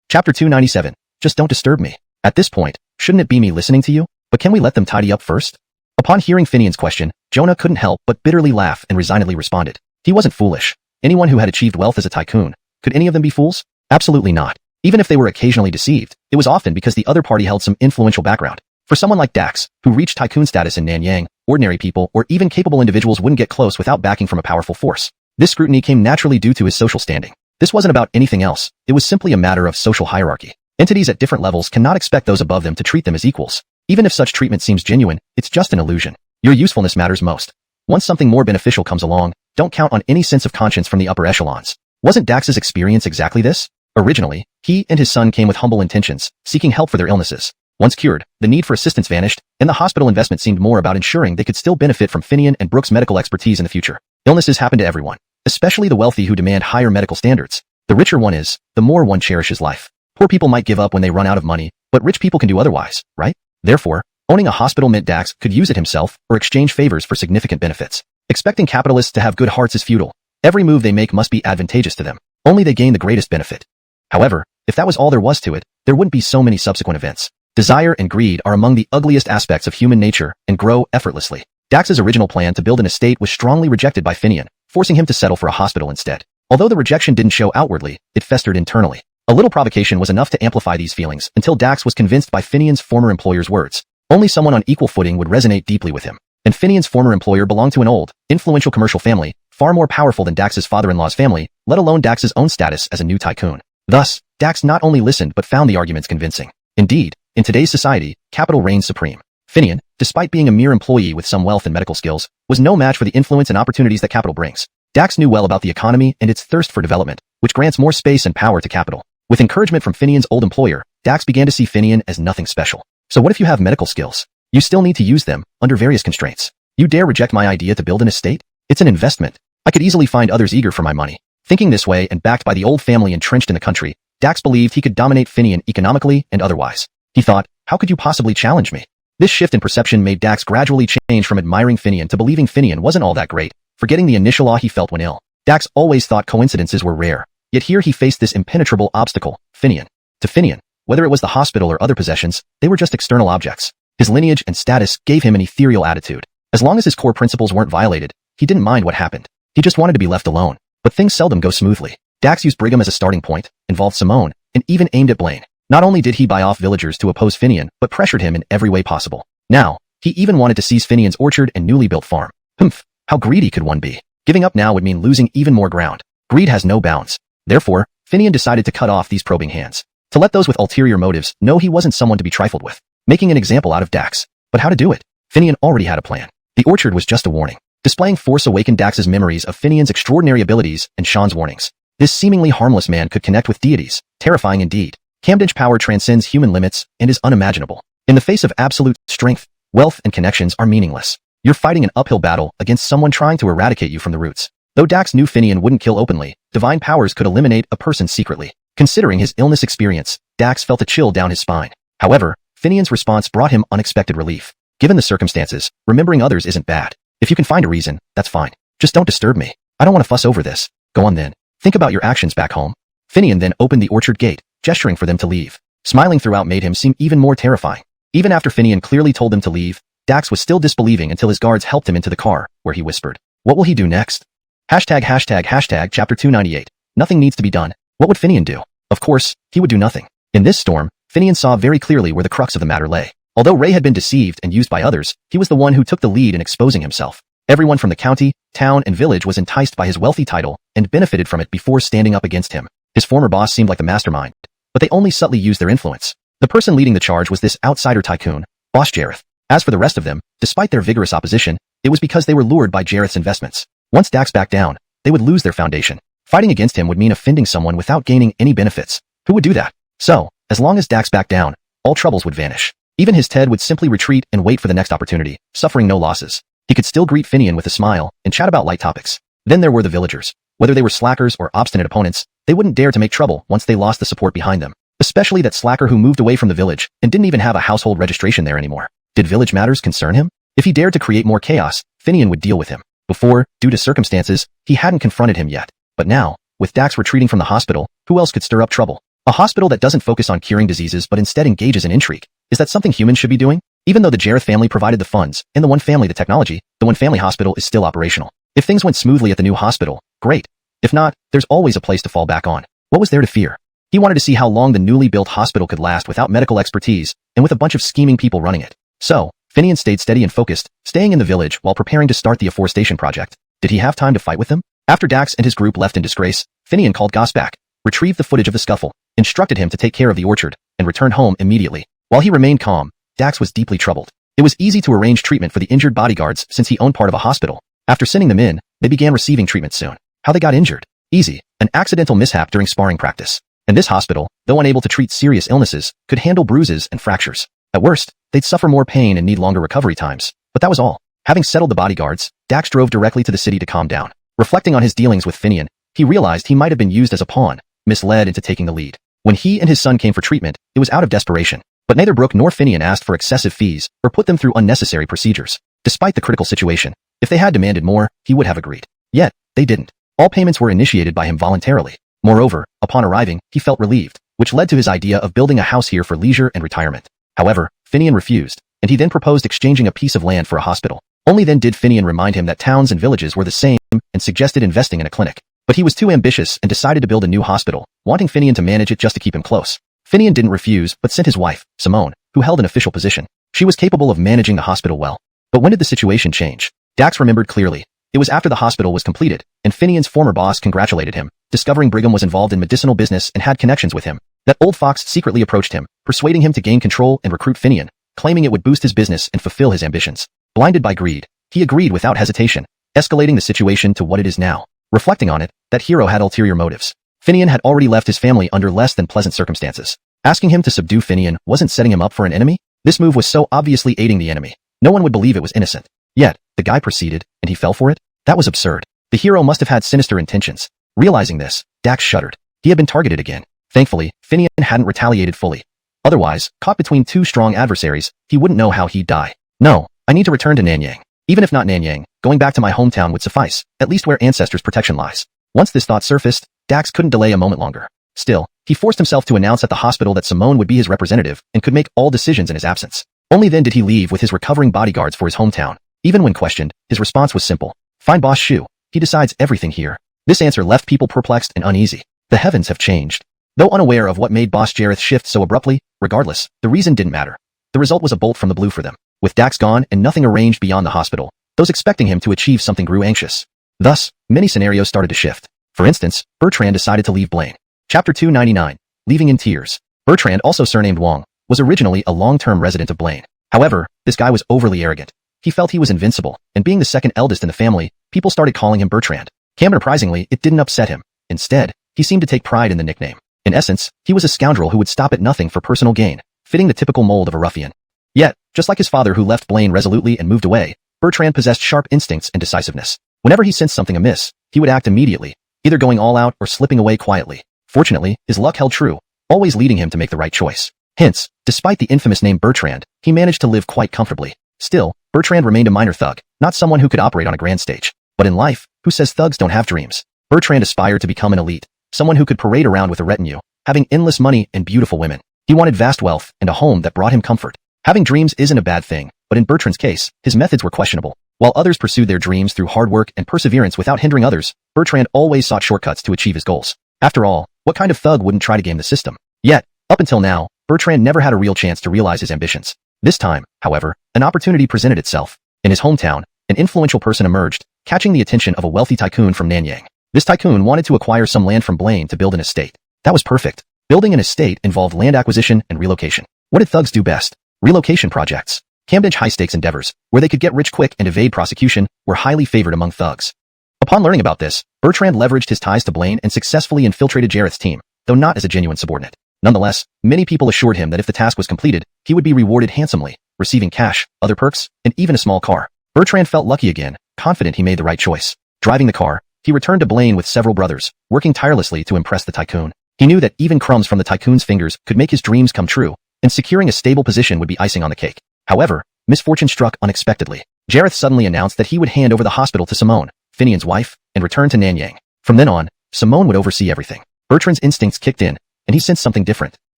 Chapter 297. Just don't disturb me. At this point, shouldn't it be me listening to you? But can we let them tidy up first? Upon hearing Finian's question, Jonah couldn't help but bitterly laugh and resignedly responded. He wasn't foolish. Anyone who had achieved wealth as a tycoon, could any of them be fools? Absolutely not. Even if they were occasionally deceived, it was often because the other party held some influential background. For someone like Dax, who reached tycoon status in Nanyang, ordinary people or even capable individuals wouldn't get close without backing from a powerful force. This scrutiny came naturally due to his social standing. This wasn't about anything else, it was simply a matter of social hierarchy. Entities at different levels cannot expect those above them to treat them as equals. Even if such treatment seems genuine, it's just an illusion. Your usefulness matters most. Once something more beneficial comes along, don't count on any sense of conscience from the upper echelons. Wasn't Dax's experience exactly this? Originally, he and his son came with humble intentions, seeking help for their illnesses. Once cured, the need for assistance vanished, and the hospital investment seemed more about ensuring they could still benefit from Finian and Brooke's medical expertise in the future. Illnesses happen to everyone, especially the wealthy who demand higher medical standards. The richer one is, the more one cherishes life. Poor people might give up when they run out of money, but rich people can do otherwise, right? Therefore, owning a hospital meant Dax could use it himself or exchange favors for significant benefits. Expecting capitalists to have good hearts is futile. Every move they make must be advantageous to them. Only they gain the greatest benefit. However, if that was all there was to it, there wouldn't be so many subsequent events. Desire and greed are among the ugliest aspects of human nature and grow effortlessly. Dax's original plan to build an estate was strongly rejected by Finian, forcing him to settle for a hospital instead. Although the rejection didn't show outwardly, it festered internally. A little provocation was enough to amplify these feelings until Dax was convinced by Finian's former employer's words. Only someone on equal footing would resonate deeply with him. And Finian's former employer belonged to an old, influential commercial family, far more powerful than Dax's father-in-law's family, let alone Dax's own status as a new tycoon. Thus, Dax not only listened but found the arguments convincing. Indeed, in today's society, capital reigns supreme. Finian, despite being a mere employee with some wealth and medical skills, was no match for the influence and opportunities that capital brings. Dax knew well about the economy and its thirst for development, which grants more space and power to capital. With encouragement from Finian's old employer, Dax began to see Finian as nothing special. So what if you have medical skills? You still need to use them, under various constraints. You dare reject my idea to build an estate? It's an investment. I could easily find others eager for my money. Thinking this way and backed by the old family entrenched in the country, Dax believed he could dominate Finian economically and otherwise. He thought, how could you possibly challenge me? This shift in perception made Dax gradually change from admiring Finian to believing Finian wasn't all that great, forgetting the initial awe he felt when ill. Dax always thought coincidences were rare, yet here he faced this impenetrable obstacle, Finian. To Finian, whether it was the hospital or other possessions, they were just external objects. His lineage and status gave him an ethereal attitude. As long as his core principles weren't violated, he didn't mind what happened. He just wanted to be left alone. But things seldom go smoothly. Dax used Brigham as a starting point, involved Simone, and even aimed at Blaine. Not only did he buy off villagers to oppose Finian, but pressured him in every way possible. Now, he even wanted to seize Finian's orchard and newly built farm. Humph, how greedy could one be? Giving up now would mean losing even more ground. Greed has no bounds. Therefore, Finian decided to cut off these probing hands. To let those with ulterior motives know he wasn't someone to be trifled with. Making an example out of Dax. But how to do it? Finian already had a plan. The orchard was just a warning. Displaying force awakened Dax's memories of Finian's extraordinary abilities and Sean's warnings. This seemingly harmless man could connect with deities, terrifying indeed. Camden's power transcends human limits and is unimaginable. In the face of absolute strength, wealth and connections are meaningless. You're fighting an uphill battle against someone trying to eradicate you from the roots. Though Dax knew Finian wouldn't kill openly, divine powers could eliminate a person secretly. Considering his illness experience, Dax felt a chill down his spine. However, Finian's response brought him unexpected relief. Given the circumstances, remembering others isn't bad. If you can find a reason, that's fine. Just don't disturb me. I don't want to fuss over this. Go on then. Think about your actions back home. Finian then opened the orchard gate, gesturing for them to leave. Smiling throughout made him seem even more terrifying. Even after Finian clearly told them to leave, Dax was still disbelieving until his guards helped him into the car, where he whispered, what will he do next? Chapter 298. Nothing needs to be done. What would Finian do? Of course, he would do nothing. In this storm, Finian saw very clearly where the crux of the matter lay. Although Ray had been deceived and used by others, he was the one who took the lead in exposing himself. Everyone from the county, town, and village was enticed by his wealthy title and benefited from it before standing up against him. His former boss seemed like the mastermind, but they only subtly used their influence. The person leading the charge was this outsider tycoon, Boss Jareth. As for the rest of them, despite their vigorous opposition, it was because they were lured by Jareth's investments. Once Dax backed down, they would lose their foundation. Fighting against him would mean offending someone without gaining any benefits. Who would do that? So, as long as Dax backed down, all troubles would vanish. Even his Ted would simply retreat and wait for the next opportunity, suffering no losses. He could still greet Finian with a smile and chat about light topics. Then there were the villagers. Whether they were slackers or obstinate opponents, they wouldn't dare to make trouble once they lost the support behind them. Especially that slacker who moved away from the village and didn't even have a household registration there anymore. Did village matters concern him? If he dared to create more chaos, Finian would deal with him. Before, due to circumstances, he hadn't confronted him yet. But now, with Dax retreating from the hospital, who else could stir up trouble? A hospital that doesn't focus on curing diseases but instead engages in intrigue. Is that something humans should be doing? Even though the Jareth family provided the funds, and the One Family the technology, the One Family hospital is still operational. If things went smoothly at the new hospital, great. If not, there's always a place to fall back on. What was there to fear? He wanted to see how long the newly built hospital could last without medical expertise, and with a bunch of scheming people running it. So, Finian stayed steady and focused, staying in the village while preparing to start the afforestation project. Did he have time to fight with them? After Dax and his group left in disgrace, Finian called Goss back, retrieved the footage of the scuffle, instructed him to take care of the orchard, and return home immediately. While he remained calm, Dax was deeply troubled. It was easy to arrange treatment for the injured bodyguards since he owned part of a hospital. After sending them in, they began receiving treatment soon. How they got injured? Easy. An accidental mishap during sparring practice. And this hospital, though unable to treat serious illnesses, could handle bruises and fractures. At worst, they'd suffer more pain and need longer recovery times. But that was all. Having settled the bodyguards, Dax drove directly to the city to calm down. Reflecting on his dealings with Finian, he realized he might have been used as a pawn, misled into taking the lead. When he and his son came for treatment, it was out of desperation. But neither Brooke nor Finian asked for excessive fees or put them through unnecessary procedures. Despite the critical situation, if they had demanded more, he would have agreed. Yet, they didn't. All payments were initiated by him voluntarily. Moreover, upon arriving, he felt relieved, which led to his idea of building a house here for leisure and retirement. However, Finian refused, and he then proposed exchanging a piece of land for a hospital. Only then did Finian remind him that towns and villages were the same and suggested investing in a clinic. But he was too ambitious and decided to build a new hospital, wanting Finian to manage it just to keep him close. Finian didn't refuse, but sent his wife, Simone, who held an official position. She was capable of managing the hospital well. But when did the situation change? Dax remembered clearly. It was after the hospital was completed, and Finian's former boss congratulated him, discovering Brigham was involved in medicinal business and had connections with him. That old fox secretly approached him, persuading him to gain control and recruit Finian, claiming it would boost his business and fulfill his ambitions. Blinded by greed, he agreed without hesitation, escalating the situation to what it is now. Reflecting on it, that hero had ulterior motives. Finian had already left his family under less than pleasant circumstances. Asking him to subdue Finian wasn't setting him up for an enemy? This move was so obviously aiding the enemy. No one would believe it was innocent. Yet, the guy proceeded, and he fell for it? That was absurd. The hero must have had sinister intentions. Realizing this, Dax shuddered. He had been targeted again. Thankfully, Finian hadn't retaliated fully. Otherwise, caught between two strong adversaries, he wouldn't know how he'd die. No, I need to return to Nanyang. Even if not Nanyang, going back to my hometown would suffice, at least where ancestors' protection lies. Once this thought surfaced, Dax couldn't delay a moment longer. Still, he forced himself to announce at the hospital that Simone would be his representative and could make all decisions in his absence. Only then did he leave with his recovering bodyguards for his hometown. Even when questioned, his response was simple. Fine boss Shu. He decides everything here. This answer left people perplexed and uneasy. The heavens have changed. Though unaware of what made Boss Jareth shift so abruptly, regardless, the reason didn't matter. The result was a bolt from the blue for them. With Dax gone and nothing arranged beyond the hospital, those expecting him to achieve something grew anxious. Thus, many scenarios started to shift. For instance, Bertrand decided to leave Blaine. Chapter 299. Leaving in Tears. Bertrand, also surnamed Wong, was originally a long-term resident of Blaine. However, this guy was overly arrogant. He felt he was invincible, and being the second eldest in the family, people started calling him Bertrand. Unsurprisingly, it didn't upset him. Instead, he seemed to take pride in the nickname. In essence, he was a scoundrel who would stop at nothing for personal gain, fitting the typical mold of a ruffian. Yet, just like his father who left Blaine resolutely and moved away, Bertrand possessed sharp instincts and decisiveness. Whenever he sensed something amiss, he would act immediately, either going all out or slipping away quietly. Fortunately, his luck held true, always leading him to make the right choice. Hence, despite the infamous name Bertrand, he managed to live quite comfortably. Still, Bertrand remained a minor thug, not someone who could operate on a grand stage. But in life, who says thugs don't have dreams? Bertrand aspired to become an elite, someone who could parade around with a retinue, having endless money and beautiful women. He wanted vast wealth and a home that brought him comfort. Having dreams isn't a bad thing, but in Bertrand's case, his methods were questionable. While others pursued their dreams through hard work and perseverance without hindering others, Bertrand always sought shortcuts to achieve his goals. After all, what kind of thug wouldn't try to game the system? Yet, up until now, Bertrand never had a real chance to realize his ambitions. This time, however, an opportunity presented itself. In his hometown, an influential person emerged, catching the attention of a wealthy tycoon from Nanyang. This tycoon wanted to acquire some land from Blaine to build an estate. That was perfect. Building an estate involved land acquisition and relocation. What did thugs do best? Relocation projects. Camden's high-stakes endeavors, where they could get rich quick and evade prosecution, were highly favored among thugs. Upon learning about this, Bertrand leveraged his ties to Blaine and successfully infiltrated Jareth's team, though not as a genuine subordinate. Nonetheless, many people assured him that if the task was completed, he would be rewarded handsomely, receiving cash, other perks, and even a small car. Bertrand felt lucky again, confident he made the right choice. Driving the car, he returned to Blaine with several brothers, working tirelessly to impress the tycoon. He knew that even crumbs from the tycoon's fingers could make his dreams come true, and securing a stable position would be icing on the cake. However, misfortune struck unexpectedly. Jareth suddenly announced that he would hand over the hospital to Simone, Finian's wife, and return to Nanyang. From then on, Simone would oversee everything. Bertrand's instincts kicked in, and he sensed something different.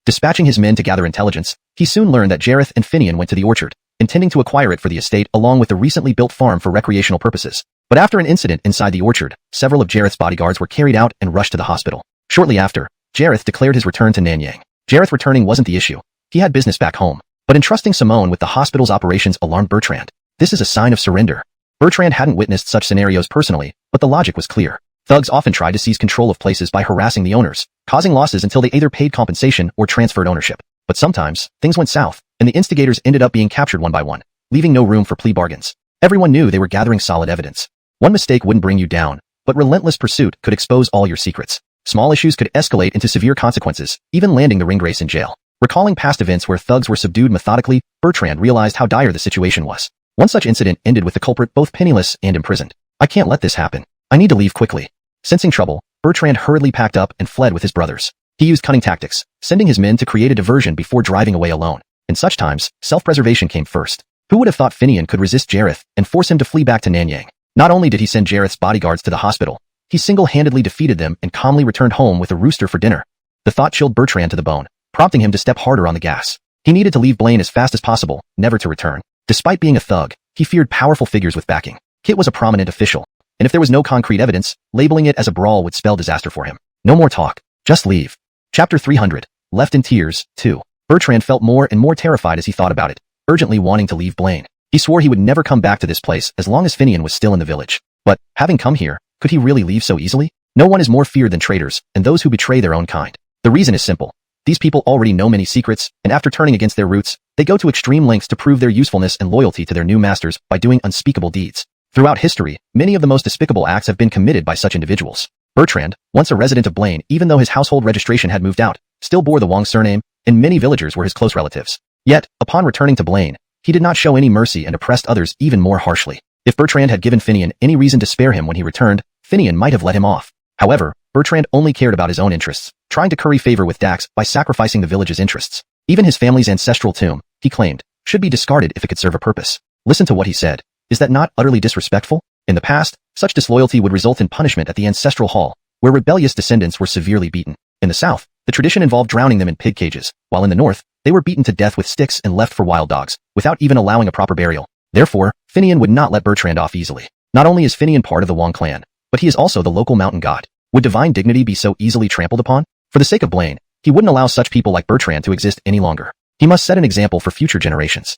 Dispatching his men to gather intelligence, he soon learned that Jareth and Finian went to the orchard, intending to acquire it for the estate along with the recently built farm for recreational purposes. But after an incident inside the orchard, several of Jareth's bodyguards were carried out and rushed to the hospital. Shortly after, Jareth declared his return to Nanyang. Jareth returning wasn't the issue. He had business back home. But entrusting Simone with the hospital's operations alarmed Bertrand. This is a sign of surrender. Bertrand hadn't witnessed such scenarios personally, but the logic was clear. Thugs often tried to seize control of places by harassing the owners, causing losses until they either paid compensation or transferred ownership. But sometimes, things went south, and the instigators ended up being captured one by one, leaving no room for plea bargains. Everyone knew they were gathering solid evidence. One mistake wouldn't bring you down, but relentless pursuit could expose all your secrets. Small issues could escalate into severe consequences, even landing the ringwraiths in jail. Recalling past events where thugs were subdued methodically, Bertrand realized how dire the situation was. One such incident ended with the culprit both penniless and imprisoned. I can't let this happen. I need to leave quickly. Sensing trouble, Bertrand hurriedly packed up and fled with his brothers. He used cunning tactics, sending his men to create a diversion before driving away alone. In such times, self-preservation came first. Who would have thought Finian could resist Jareth and force him to flee back to Nanyang? Not only did he send Jareth's bodyguards to the hospital, he single-handedly defeated them and calmly returned home with a rooster for dinner. The thought chilled Bertrand to the bone, prompting him to step harder on the gas. He needed to leave Blaine as fast as possible, never to return. Despite being a thug, he feared powerful figures with backing. Kit was a prominent official, and if there was no concrete evidence, labeling it as a brawl would spell disaster for him. No more talk. Just leave. Chapter 300. Left in Tears, 2. Bertrand felt more and more terrified as he thought about it, urgently wanting to leave Blaine. He swore he would never come back to this place as long as Finian was still in the village. But, having come here, could he really leave so easily? No one is more feared than traitors, and those who betray their own kind. The reason is simple. These people already know many secrets, and after turning against their roots, they go to extreme lengths to prove their usefulness and loyalty to their new masters by doing unspeakable deeds. Throughout history, many of the most despicable acts have been committed by such individuals. Bertrand, once a resident of Blaine, even though his household registration had moved out, still bore the Wong surname, and many villagers were his close relatives. Yet, upon returning to Blaine, he did not show any mercy and oppressed others even more harshly. If Bertrand had given Finian any reason to spare him when he returned, Finian might have let him off. However, Bertrand only cared about his own interests, trying to curry favor with Dax by sacrificing the village's interests. Even his family's ancestral tomb, he claimed, should be discarded if it could serve a purpose. Listen to what he said. Is that not utterly disrespectful? In the past, such disloyalty would result in punishment at the ancestral hall, where rebellious descendants were severely beaten. In the south, the tradition involved drowning them in pig cages, while in the north, they were beaten to death with sticks and left for wild dogs, without even allowing a proper burial. Therefore, Finian would not let Bertrand off easily. Not only is Finian part of the Wong clan, but he is also the local mountain god. Would divine dignity be so easily trampled upon? For the sake of Blaine, he wouldn't allow such people like Bertrand to exist any longer. He must set an example for future generations.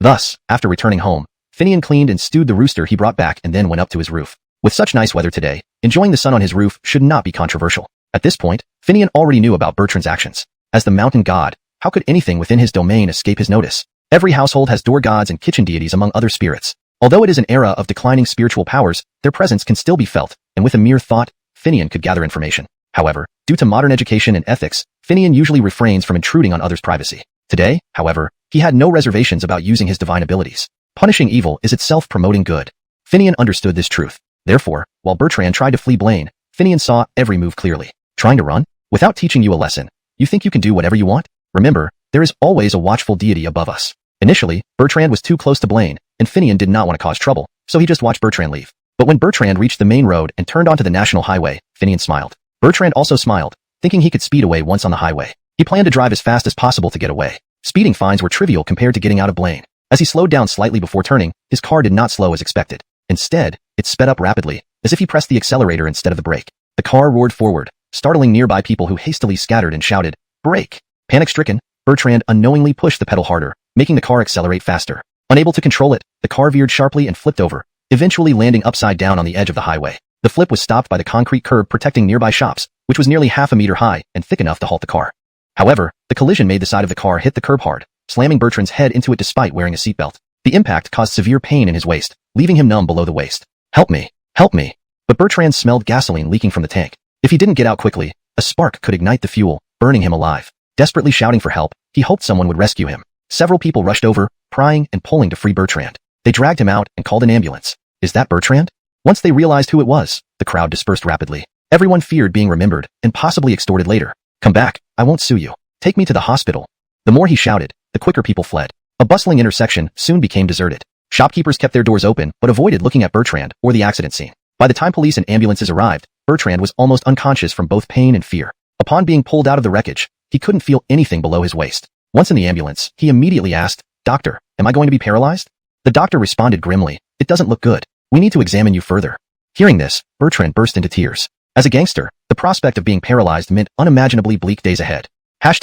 Thus, after returning home, Finian cleaned and stewed the rooster he brought back and then went up to his roof. With such nice weather today, enjoying the sun on his roof should not be controversial. At this point, Finian already knew about Bertrand's actions. As the mountain god, how could anything within his domain escape his notice? Every household has door gods and kitchen deities among other spirits. Although it is an era of declining spiritual powers, their presence can still be felt, and with a mere thought, Finian could gather information. However, due to modern education and ethics, Finian usually refrains from intruding on others' privacy. Today, however, he had no reservations about using his divine abilities. Punishing evil is itself promoting good. Finian understood this truth. Therefore, while Bertrand tried to flee Blaine, Finian saw every move clearly. Trying to run? Without teaching you a lesson, you think you can do whatever you want? Remember, there is always a watchful deity above us. Initially, Bertrand was too close to Blaine, and Finian did not want to cause trouble, so he just watched Bertrand leave. But when Bertrand reached the main road and turned onto the national highway, Finian smiled. Bertrand also smiled, thinking he could speed away once on the highway. He planned to drive as fast as possible to get away. Speeding fines were trivial compared to getting out of Blaine. As he slowed down slightly before turning, his car did not slow as expected. Instead, it sped up rapidly, as if he pressed the accelerator instead of the brake. The car roared forward, startling nearby people who hastily scattered and shouted, "Brake!" Panic-stricken, Bertrand unknowingly pushed the pedal harder, making the car accelerate faster. Unable to control it, the car veered sharply and flipped over, eventually landing upside down on the edge of the highway. The flip was stopped by the concrete curb protecting nearby shops, which was nearly half a meter high and thick enough to halt the car. However, the collision made the side of the car hit the curb hard, slamming Bertrand's head into it despite wearing a seatbelt. The impact caused severe pain in his waist, leaving him numb below the waist. "Help me! Help me!" But Bertrand smelled gasoline leaking from the tank. If he didn't get out quickly, a spark could ignite the fuel, burning him alive. Desperately shouting for help, he hoped someone would rescue him. Several people rushed over, prying and pulling to free Bertrand. They dragged him out and called an ambulance. Is that Bertrand? Once they realized who it was, the crowd dispersed rapidly. Everyone feared being remembered and possibly extorted later. "Come back, I won't sue you. Take me to the hospital." The more he shouted, the quicker people fled. A bustling intersection soon became deserted. Shopkeepers kept their doors open but avoided looking at Bertrand or the accident scene. By the time police and ambulances arrived, Bertrand was almost unconscious from both pain and fear. Upon being pulled out of the wreckage, he couldn't feel anything below his waist. Once in the ambulance, he immediately asked, "Doctor, am I going to be paralyzed?" The doctor responded grimly, "It doesn't look good. We need to examine you further." Hearing this, Bertrand burst into tears. As a gangster, the prospect of being paralyzed meant unimaginably bleak days ahead. #####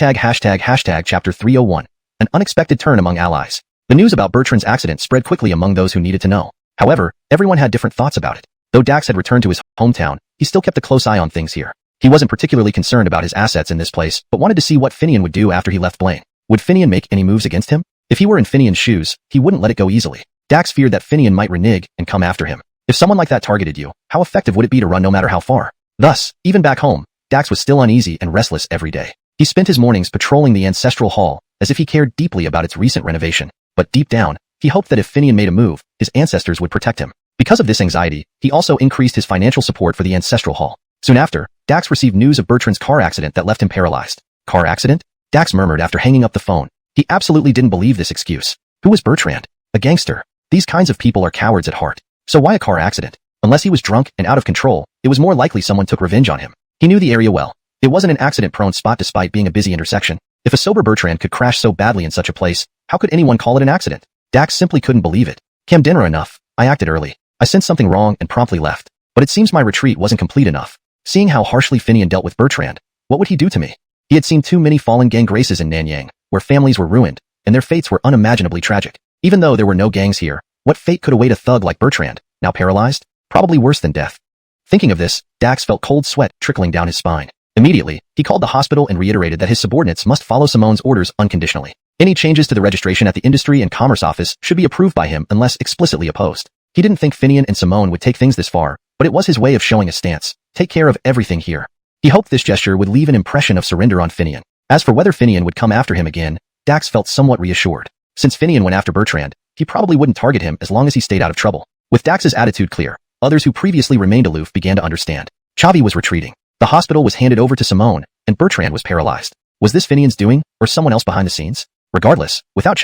Chapter 301. An unexpected turn among allies. The news about Bertrand's accident spread quickly among those who needed to know. However, everyone had different thoughts about it. Though Dax had returned to his hometown, he still kept a close eye on things here. He wasn't particularly concerned about his assets in this place, but wanted to see what Finian would do after he left Blaine. Would Finian make any moves against him? If he were in Finian's shoes, he wouldn't let it go easily. Dax feared that Finian might renege and come after him. If someone like that targeted you, how effective would it be to run no matter how far? Thus, even back home, Dax was still uneasy and restless every day. He spent his mornings patrolling the ancestral hall, as if he cared deeply about its recent renovation. But deep down, he hoped that if Finian made a move, his ancestors would protect him. Because of this anxiety, he also increased his financial support for the ancestral hall. Soon after, Dax received news of Bertrand's car accident that left him paralyzed. Car accident? Dax murmured after hanging up the phone. He absolutely didn't believe this excuse. Who was Bertrand? A gangster. These kinds of people are cowards at heart. So why a car accident? Unless he was drunk and out of control, it was more likely someone took revenge on him. He knew the area well. It wasn't an accident-prone spot despite being a busy intersection. If a sober Bertrand could crash so badly in such a place, how could anyone call it an accident? Dax simply couldn't believe it. Cam dinner enough. I acted early. I sensed something wrong and promptly left. But it seems my retreat wasn't complete enough. Seeing how harshly Finian dealt with Bertrand, what would he do to me? He had seen too many fallen gang races in Nanyang, where families were ruined, and their fates were unimaginably tragic. Even though there were no gangs here, what fate could await a thug like Bertrand, now paralyzed? Probably worse than death. Thinking of this, Dax felt cold sweat trickling down his spine. Immediately, he called the hospital and reiterated that his subordinates must follow Simone's orders unconditionally. Any changes to the registration at the Industry and Commerce Office should be approved by him unless explicitly opposed. He didn't think Finian and Simone would take things this far, but it was his way of showing a stance. Take care of everything here. He hoped this gesture would leave an impression of surrender on Finian. As for whether Finian would come after him again, Dax felt somewhat reassured. Since Finian went after Bertrand, he probably wouldn't target him as long as he stayed out of trouble. With Dax's attitude clear, others who previously remained aloof began to understand. Xavi was retreating. The hospital was handed over to Simone, and Bertrand was paralyzed. Was this Finian's doing, or someone else behind the scenes? Regardless, without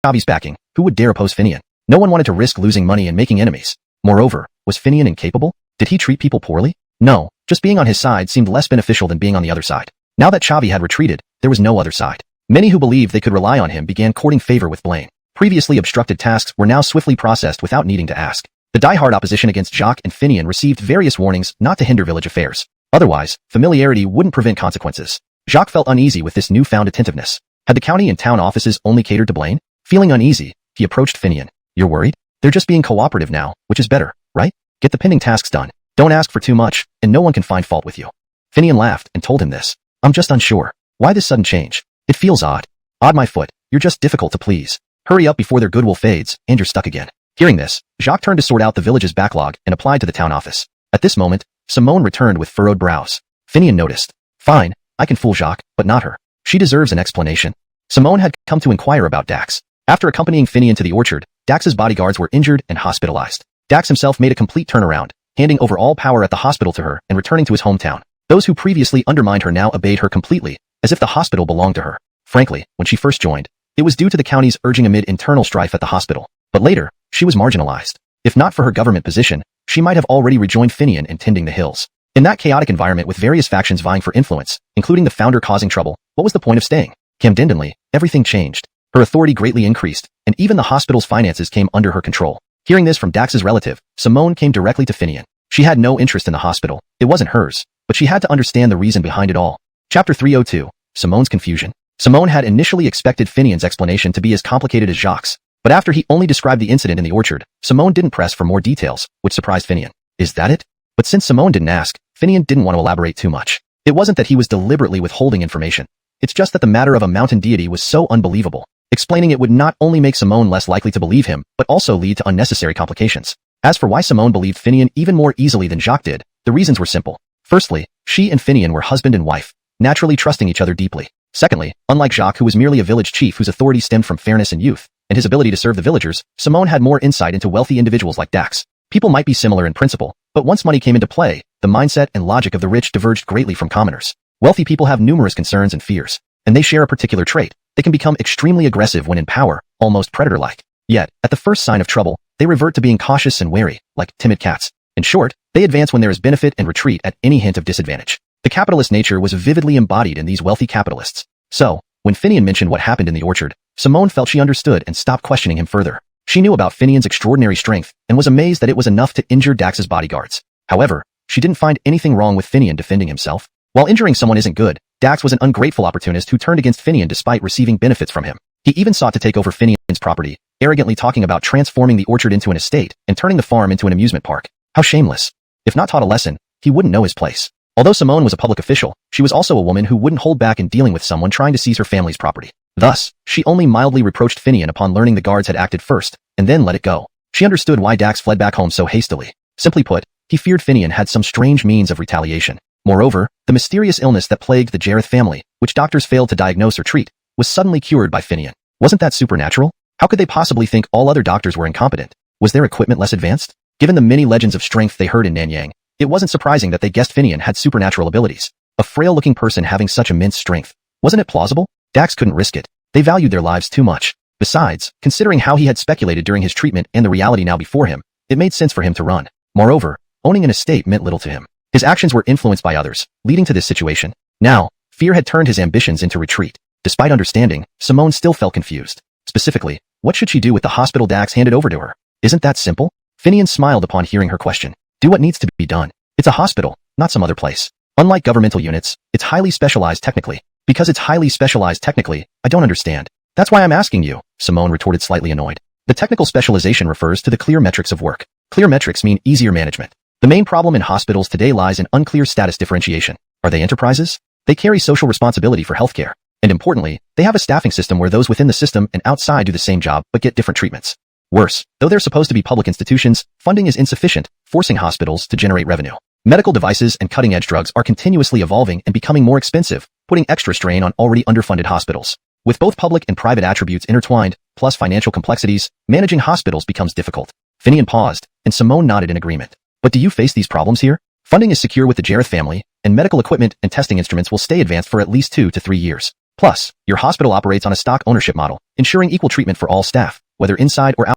Xavi's backing, who would dare oppose Finian? No one wanted to risk losing money and making enemies. Moreover, was Finian incapable? Did he treat people poorly? No, just being on his side seemed less beneficial than being on the other side. Now that Xavi had retreated, there was no other side. Many who believed they could rely on him began courting favor with Blaine. Previously obstructed tasks were now swiftly processed without needing to ask. The die-hard opposition against Jacques and Finian received various warnings not to hinder village affairs. Otherwise, familiarity wouldn't prevent consequences. Jacques felt uneasy with this newfound attentiveness. Had the county and town offices only catered to Blaine? Feeling uneasy, he approached Finian. You're worried? They're just being cooperative now, which is better, right? Get the pending tasks done. Don't ask for too much, and no one can find fault with you. Finian laughed and told him this. I'm just unsure. Why this sudden change? It feels odd. Odd my foot. You're just difficult to please. Hurry up before their goodwill fades, and you're stuck again. Hearing this, Jacques turned to sort out the village's backlog and applied to the town office. At this moment, Simone returned with furrowed brows. Finian noticed. Fine, I can fool Jacques, but not her. She deserves an explanation. Simone had come to inquire about Dax. After accompanying Finian to the orchard, Dax's bodyguards were injured and hospitalized. Dax himself made a complete turnaround, handing over all power at the hospital to her and returning to his hometown. Those who previously undermined her now obeyed her completely, as if the hospital belonged to her. Frankly, when she first joined, it was due to the county's urging amid internal strife at the hospital. But later, she was marginalized. If not for her government position, she might have already rejoined Finian and tending the hills. In that chaotic environment with various factions vying for influence, including the founder causing trouble, what was the point of staying? Camdendenly, everything changed. Her authority greatly increased, and even the hospital's finances came under her control. Hearing this from Dax's relative, Simone came directly to Finian. She had no interest in the hospital. It wasn't hers, but she had to understand the reason behind it all. Chapter 302. Simone's confusion. Simone had initially expected Finian's explanation to be as complicated as Jacques', but after he only described the incident in the orchard, Simone didn't press for more details, which surprised Finian. Is that it? But since Simone didn't ask, Finian didn't want to elaborate too much. It wasn't that he was deliberately withholding information. It's just that the matter of a mountain deity was so unbelievable. Explaining it would not only make Simone less likely to believe him, but also lead to unnecessary complications. As for why Simone believed Finian even more easily than Jacques did, the reasons were simple. Firstly, she and Finian were husband and wife, naturally trusting each other deeply. Secondly, unlike Jacques, who was merely a village chief whose authority stemmed from fairness and youth, and his ability to serve the villagers, Simone had more insight into wealthy individuals like Dax. People might be similar in principle, but once money came into play, the mindset and logic of the rich diverged greatly from commoners. Wealthy people have numerous concerns and fears, and they share a particular trait. They can become extremely aggressive when in power, almost predator-like. Yet, at the first sign of trouble, they revert to being cautious and wary, like timid cats. In short, they advance when there is benefit and retreat at any hint of disadvantage. The capitalist nature was vividly embodied in these wealthy capitalists. So, when Finian mentioned what happened in the orchard, Simone felt she understood and stopped questioning him further. She knew about Finian's extraordinary strength and was amazed that it was enough to injure Dax's bodyguards. However, she didn't find anything wrong with Finian defending himself. While injuring someone isn't good, Dax was an ungrateful opportunist who turned against Finian despite receiving benefits from him. He even sought to take over Finian's property, arrogantly talking about transforming the orchard into an estate and turning the farm into an amusement park. How shameless. If not taught a lesson, he wouldn't know his place. Although Simone was a public official, she was also a woman who wouldn't hold back in dealing with someone trying to seize her family's property. Thus, she only mildly reproached Finian upon learning the guards had acted first, and then let it go. She understood why Dax fled back home so hastily. Simply put, he feared Finian had some strange means of retaliation. Moreover, the mysterious illness that plagued the Jareth family, which doctors failed to diagnose or treat, was suddenly cured by Finian. Wasn't that supernatural? How could they possibly think all other doctors were incompetent? Was their equipment less advanced? Given the many legends of strength they heard in Nanyang, it wasn't surprising that they guessed Finian had supernatural abilities. A frail-looking person having such immense strength. Wasn't it plausible? Dax couldn't risk it. They valued their lives too much. Besides, considering how he had speculated during his treatment and the reality now before him, it made sense for him to run. Moreover, owning an estate meant little to him. His actions were influenced by others, leading to this situation. Now, fear had turned his ambitions into retreat. Despite understanding, Simone still felt confused. Specifically, what should she do with the hospital Dax handed over to her? Isn't that simple? Finian smiled upon hearing her question. Do what needs to be done. It's a hospital, not some other place. Unlike governmental units, it's highly specialized technically. Because it's highly specialized technically, I don't understand. That's why I'm asking you, Simone retorted slightly annoyed. The technical specialization refers to the clear metrics of work. Clear metrics mean easier management. The main problem in hospitals today lies in unclear status differentiation. Are they enterprises? They carry social responsibility for healthcare. And importantly, they have a staffing system where those within the system and outside do the same job but get different treatments. Worse, though they're supposed to be public institutions, funding is insufficient, forcing hospitals to generate revenue. Medical devices and cutting-edge drugs are continuously evolving and becoming more expensive, putting extra strain on already underfunded hospitals. With both public and private attributes intertwined, plus financial complexities, managing hospitals becomes difficult. Finian paused, and Simone nodded in agreement. But do you face these problems here? Funding is secure with the Jareth family, and medical equipment and testing instruments will stay advanced for at least 2 to 3 years. Plus, your hospital operates on a stock ownership model, ensuring equal treatment for all staff, whether inside or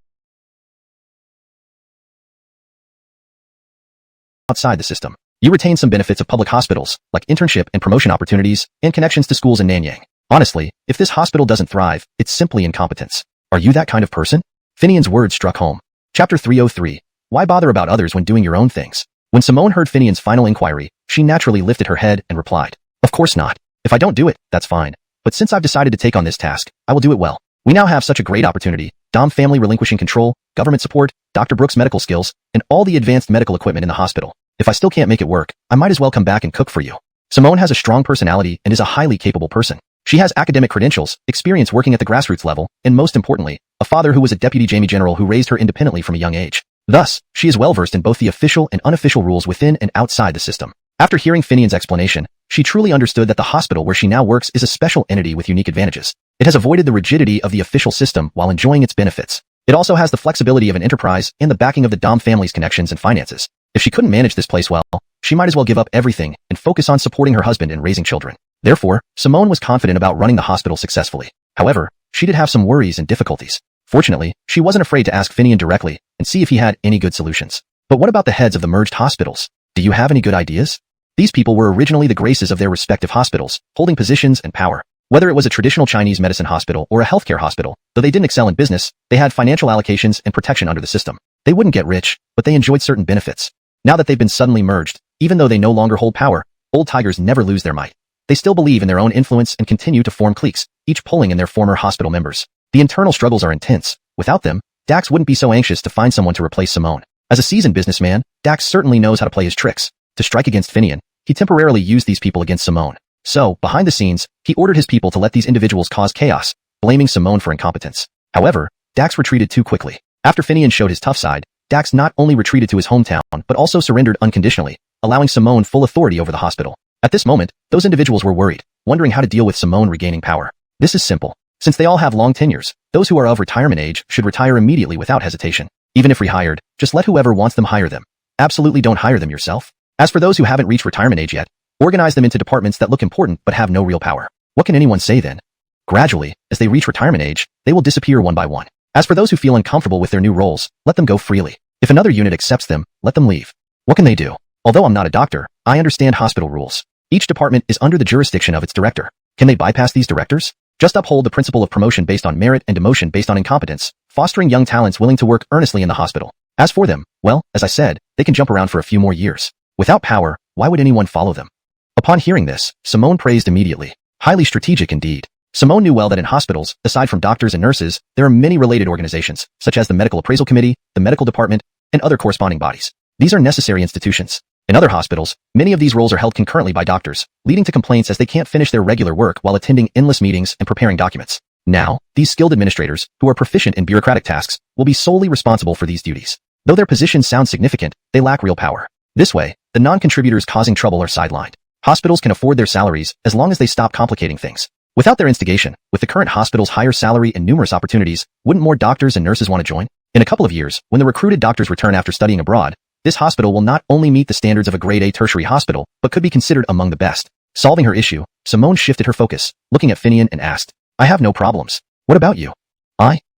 outside the system. You retain some benefits of public hospitals, like internship and promotion opportunities, and connections to schools in Nanyang. Honestly, if this hospital doesn't thrive, it's simply incompetence. Are you that kind of person? Finian's words struck home. Chapter 303. Why bother about others when doing your own things? When Simone heard Finian's final inquiry, she naturally lifted her head and replied, "Of course not. If I don't do it, that's fine. But since I've decided to take on this task, I will do it well. We now have such a great opportunity, Dom family relinquishing control, government support, Dr. Brooks' medical skills, and all the advanced medical equipment in the hospital. If I still can't make it work, I might as well come back and cook for you." Simone has a strong personality and is a highly capable person. She has academic credentials, experience working at the grassroots level, and most importantly, a father who was a deputy Jamie general who raised her independently from a young age. Thus, she is well-versed in both the official and unofficial rules within and outside the system. After hearing Finian's explanation, she truly understood that the hospital where she now works is a special entity with unique advantages. It has avoided the rigidity of the official system while enjoying its benefits. It also has the flexibility of an enterprise and the backing of the Dom family's connections and finances. If she couldn't manage this place well, she might as well give up everything and focus on supporting her husband and raising children. Therefore, Simone was confident about running the hospital successfully. However, she did have some worries and difficulties. Fortunately, she wasn't afraid to ask Finian directly and see if he had any good solutions. But what about the heads of the merged hospitals? Do you have any good ideas? These people were originally the graces of their respective hospitals, holding positions and power. Whether it was a traditional Chinese medicine hospital or a healthcare hospital, though they didn't excel in business, they had financial allocations and protection under the system. They wouldn't get rich, but they enjoyed certain benefits. Now that they've been suddenly merged, even though they no longer hold power, old tigers never lose their might. They still believe in their own influence and continue to form cliques, each pulling in their former hospital members. The internal struggles are intense. Without them, Dax wouldn't be so anxious to find someone to replace Simone. As a seasoned businessman, Dax certainly knows how to play his tricks. To strike against Finian, he temporarily used these people against Simone. So, behind the scenes, he ordered his people to let these individuals cause chaos, blaming Simone for incompetence. However, Dax retreated too quickly. After Finian showed his tough side, Dax not only retreated to his hometown but also surrendered unconditionally, allowing Simone full authority over the hospital. At this moment, those individuals were worried, wondering how to deal with Simone regaining power. This is simple. Since they all have long tenures, those who are of retirement age should retire immediately without hesitation. Even if rehired, just let whoever wants them hire them. Absolutely don't hire them yourself. As for those who haven't reached retirement age yet, organize them into departments that look important but have no real power. What can anyone say then? Gradually, as they reach retirement age, they will disappear one by one. As for those who feel uncomfortable with their new roles, let them go freely. If another unit accepts them, let them leave. What can they do? Although I'm not a doctor, I understand hospital rules. Each department is under the jurisdiction of its director. Can they bypass these directors? Just uphold the principle of promotion based on merit and demotion based on incompetence, fostering young talents willing to work earnestly in the hospital. As for them, well, as I said, they can jump around for a few more years. Without power, why would anyone follow them? Upon hearing this, Simone praised immediately. Highly strategic indeed. Simone knew well that in hospitals, aside from doctors and nurses, there are many related organizations, such as the Medical Appraisal Committee, the Medical Department, and other corresponding bodies. These are necessary institutions. In other hospitals, many of these roles are held concurrently by doctors, leading to complaints as they can't finish their regular work while attending endless meetings and preparing documents. Now, these skilled administrators, who are proficient in bureaucratic tasks, will be solely responsible for these duties. Though their positions sound significant, they lack real power. This way, the non-contributors causing trouble are sidelined. Hospitals can afford their salaries as long as they stop complicating things. Without their instigation, with the current hospital's higher salary and numerous opportunities, wouldn't more doctors and nurses want to join? In a couple of years, when the recruited doctors return after studying abroad, this hospital will not only meet the standards of a grade A tertiary hospital, but could be considered among the best. Solving her issue, Simone shifted her focus, looking at Finian and asked, "I have no problems. What about you?"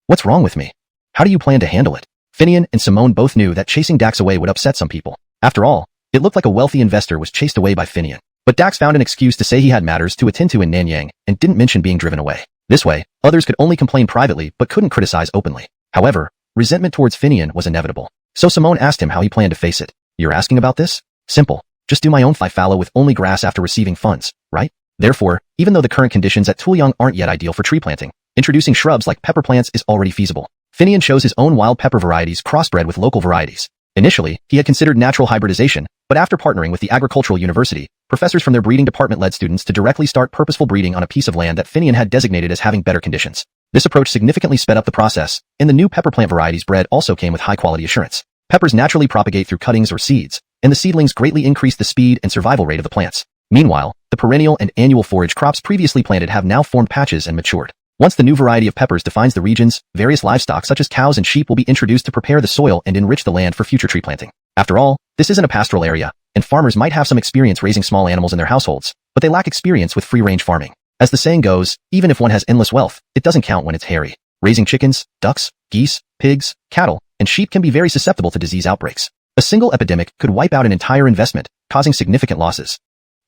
What's wrong with me? How do you plan to handle it?" Finian and Simone both knew that chasing Dax away would upset some people. After all, it looked like a wealthy investor was chased away by Finian. But Dax found an excuse to say he had matters to attend to in Nanyang and didn't mention being driven away. This way, others could only complain privately but couldn't criticize openly. However, resentment towards Finian was inevitable. So Simone asked him how he planned to face it. "You're asking about this? Simple. Just do my own fallow with only grass after receiving funds, right? Therefore, even though the current conditions at Tuliang aren't yet ideal for tree planting, introducing shrubs like pepper plants is already feasible." Finian chose his own wild pepper varieties crossbred with local varieties. Initially, he had considered natural hybridization, but after partnering with the agricultural university, professors from their breeding department led students to directly start purposeful breeding on a piece of land that Finian had designated as having better conditions. This approach significantly sped up the process, and the new pepper plant varieties bred also came with high-quality assurance. Peppers naturally propagate through cuttings or seeds, and the seedlings greatly increase the speed and survival rate of the plants. Meanwhile, the perennial and annual forage crops previously planted have now formed patches and matured. Once the new variety of peppers defines the regions, various livestock such as cows and sheep will be introduced to prepare the soil and enrich the land for future tree planting. After all, this isn't a pastoral area, and farmers might have some experience raising small animals in their households, but they lack experience with free-range farming. As the saying goes, even if one has endless wealth, it doesn't count when it's hairy. Raising chickens, ducks, geese, pigs, cattle, and sheep can be very susceptible to disease outbreaks. A single epidemic could wipe out an entire investment, causing significant losses.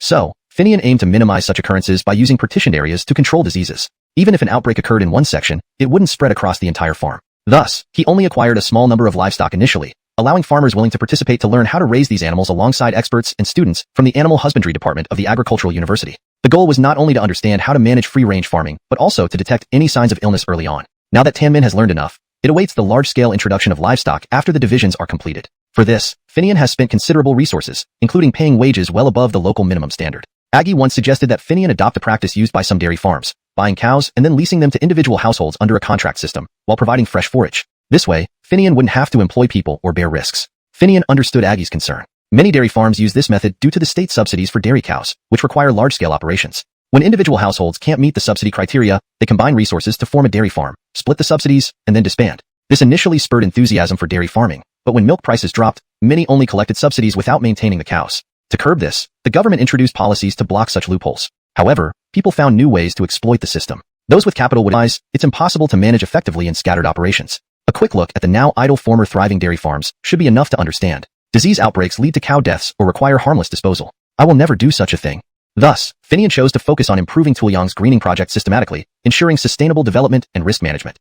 So, Finian aimed to minimize such occurrences by using partitioned areas to control diseases. Even if an outbreak occurred in one section, it wouldn't spread across the entire farm. Thus, he only acquired a small number of livestock initially, allowing farmers willing to participate to learn how to raise these animals alongside experts and students from the Animal Husbandry Department of the Agricultural University. The goal was not only to understand how to manage free-range farming, but also to detect any signs of illness early on. Now that Tanmin has learned enough, it awaits the large-scale introduction of livestock after the divisions are completed. For this, Finian has spent considerable resources, including paying wages well above the local minimum standard. Aggie once suggested that Finian adopt a practice used by some dairy farms, buying cows and then leasing them to individual households under a contract system, while providing fresh forage. This way, Finian wouldn't have to employ people or bear risks. Finian understood Aggie's concern. Many dairy farms use this method due to the state subsidies for dairy cows, which require large-scale operations. When individual households can't meet the subsidy criteria, they combine resources to form a dairy farm, split the subsidies, and then disband. This initially spurred enthusiasm for dairy farming, but when milk prices dropped, many only collected subsidies without maintaining the cows. To curb this, the government introduced policies to block such loopholes. However, people found new ways to exploit the system. Those with capital would realize it's impossible to manage effectively in scattered operations. A quick look at the now idle former thriving dairy farms should be enough to understand. Disease outbreaks lead to cow deaths or require harmless disposal. I will never do such a thing. Thus, Finian chose to focus on improving Tuoyang's greening project systematically, ensuring sustainable development and risk management.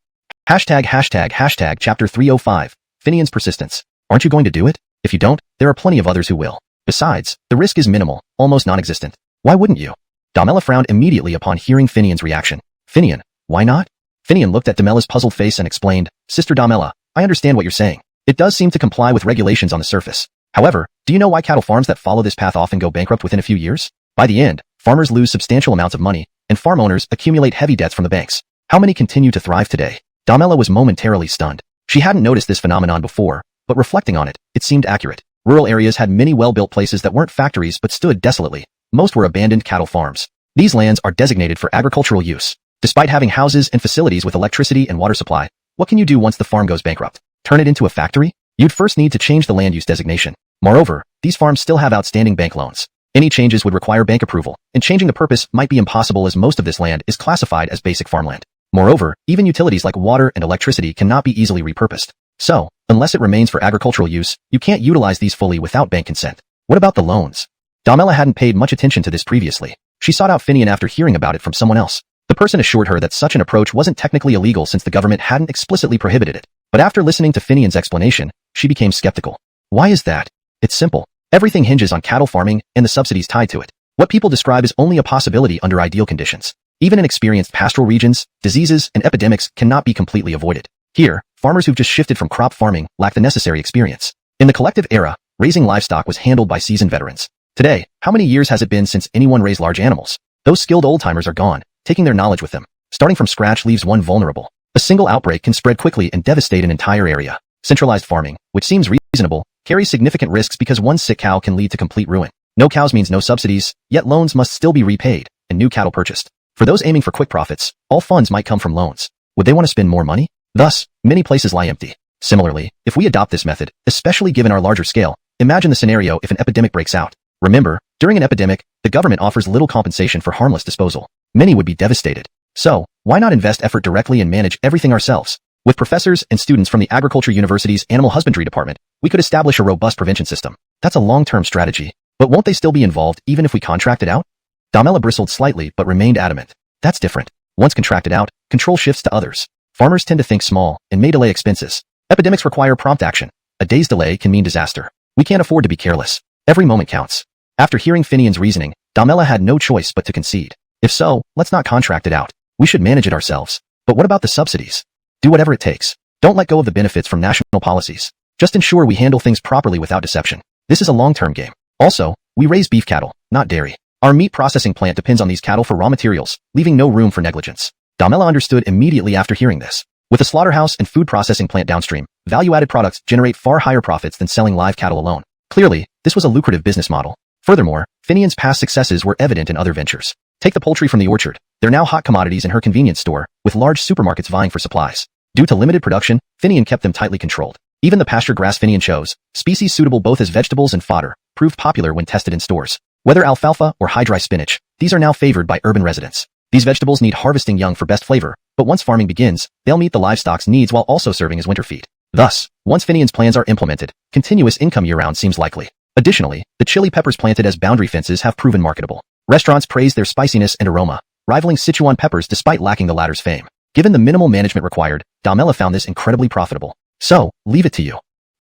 ###Chapter 305, Finian's Persistence. Aren't you going to do it? If you don't, there are plenty of others who will. Besides, the risk is minimal, almost non-existent. Why wouldn't you? Damela frowned immediately upon hearing Finian's reaction. Finian, why not? Finian looked at Damela's puzzled face and explained, Sister Damela, I understand what you're saying. It does seem to comply with regulations on the surface. However, do you know why cattle farms that follow this path often go bankrupt within a few years? By the end, farmers lose substantial amounts of money, and farm owners accumulate heavy debts from the banks. How many continue to thrive today? Damela was momentarily stunned. She hadn't noticed this phenomenon before, but reflecting on it, it seemed accurate. Rural areas had many well-built places that weren't factories but stood desolately. Most were abandoned cattle farms. These lands are designated for agricultural use. Despite having houses and facilities with electricity and water supply, what can you do once the farm goes bankrupt? Turn it into a factory? You'd first need to change the land use designation. Moreover, these farms still have outstanding bank loans. Any changes would require bank approval, and changing the purpose might be impossible as most of this land is classified as basic farmland. Moreover, even utilities like water and electricity cannot be easily repurposed. So, unless it remains for agricultural use, you can't utilize these fully without bank consent. What about the loans? Damela hadn't paid much attention to this previously. She sought out Finian after hearing about it from someone else. The person assured her that such an approach wasn't technically illegal since the government hadn't explicitly prohibited it. But after listening to Finian's explanation, she became skeptical. Why is that? It's simple. Everything hinges on cattle farming and the subsidies tied to it. What people describe is only a possibility under ideal conditions. Even in experienced pastoral regions, diseases and epidemics cannot be completely avoided. Here, farmers who've just shifted from crop farming lack the necessary experience. In the collective era, raising livestock was handled by seasoned veterans. Today, how many years has it been since anyone raised large animals? Those skilled old-timers are gone, taking their knowledge with them. Starting from scratch leaves one vulnerable. A single outbreak can spread quickly and devastate an entire area. Centralized farming, which seems reasonable, carries significant risks because one sick cow can lead to complete ruin. No cows means no subsidies, yet loans must still be repaid, and new cattle purchased. For those aiming for quick profits, all funds might come from loans. Would they want to spend more money? Thus, many places lie empty. Similarly, if we adopt this method, especially given our larger scale, imagine the scenario if an epidemic breaks out. Remember, during an epidemic, the government offers little compensation for harmless disposal. Many would be devastated. So, why not invest effort directly and manage everything ourselves? With professors and students from the Agriculture University's Animal Husbandry Department, we could establish a robust prevention system. That's a long-term strategy. But won't they still be involved even if we contract it out? Damela bristled slightly but remained adamant. That's different. Once contracted out, control shifts to others. Farmers tend to think small and may delay expenses. Epidemics require prompt action. A day's delay can mean disaster. We can't afford to be careless. Every moment counts. After hearing Finian's reasoning, Damela had no choice but to concede. If so, let's not contract it out. We should manage it ourselves. But what about the subsidies? Do whatever it takes. Don't let go of the benefits from national policies. Just ensure we handle things properly without deception. This is a long-term game. Also, we raise beef cattle, not dairy. Our meat processing plant depends on these cattle for raw materials, leaving no room for negligence. Damela understood immediately after hearing this. With a slaughterhouse and food processing plant downstream, value-added products generate far higher profits than selling live cattle alone. Clearly, this was a lucrative business model. Furthermore, Finian's past successes were evident in other ventures. Take the poultry from the orchard. They're now hot commodities in her convenience store, with large supermarkets vying for supplies. Due to limited production, Finian kept them tightly controlled. Even the pasture grass Finian chose, species suitable both as vegetables and fodder, proved popular when tested in stores. Whether alfalfa or high-dry spinach, these are now favored by urban residents. These vegetables need harvesting young for best flavor, but once farming begins, they'll meet the livestock's needs while also serving as winter feed. Thus, once Finian's plans are implemented, continuous income year-round seems likely. Additionally, the chili peppers planted as boundary fences have proven marketable. Restaurants praise their spiciness and aroma, rivaling Sichuan peppers despite lacking the latter's fame. Given the minimal management required, Damela found this incredibly profitable. So, leave it to you.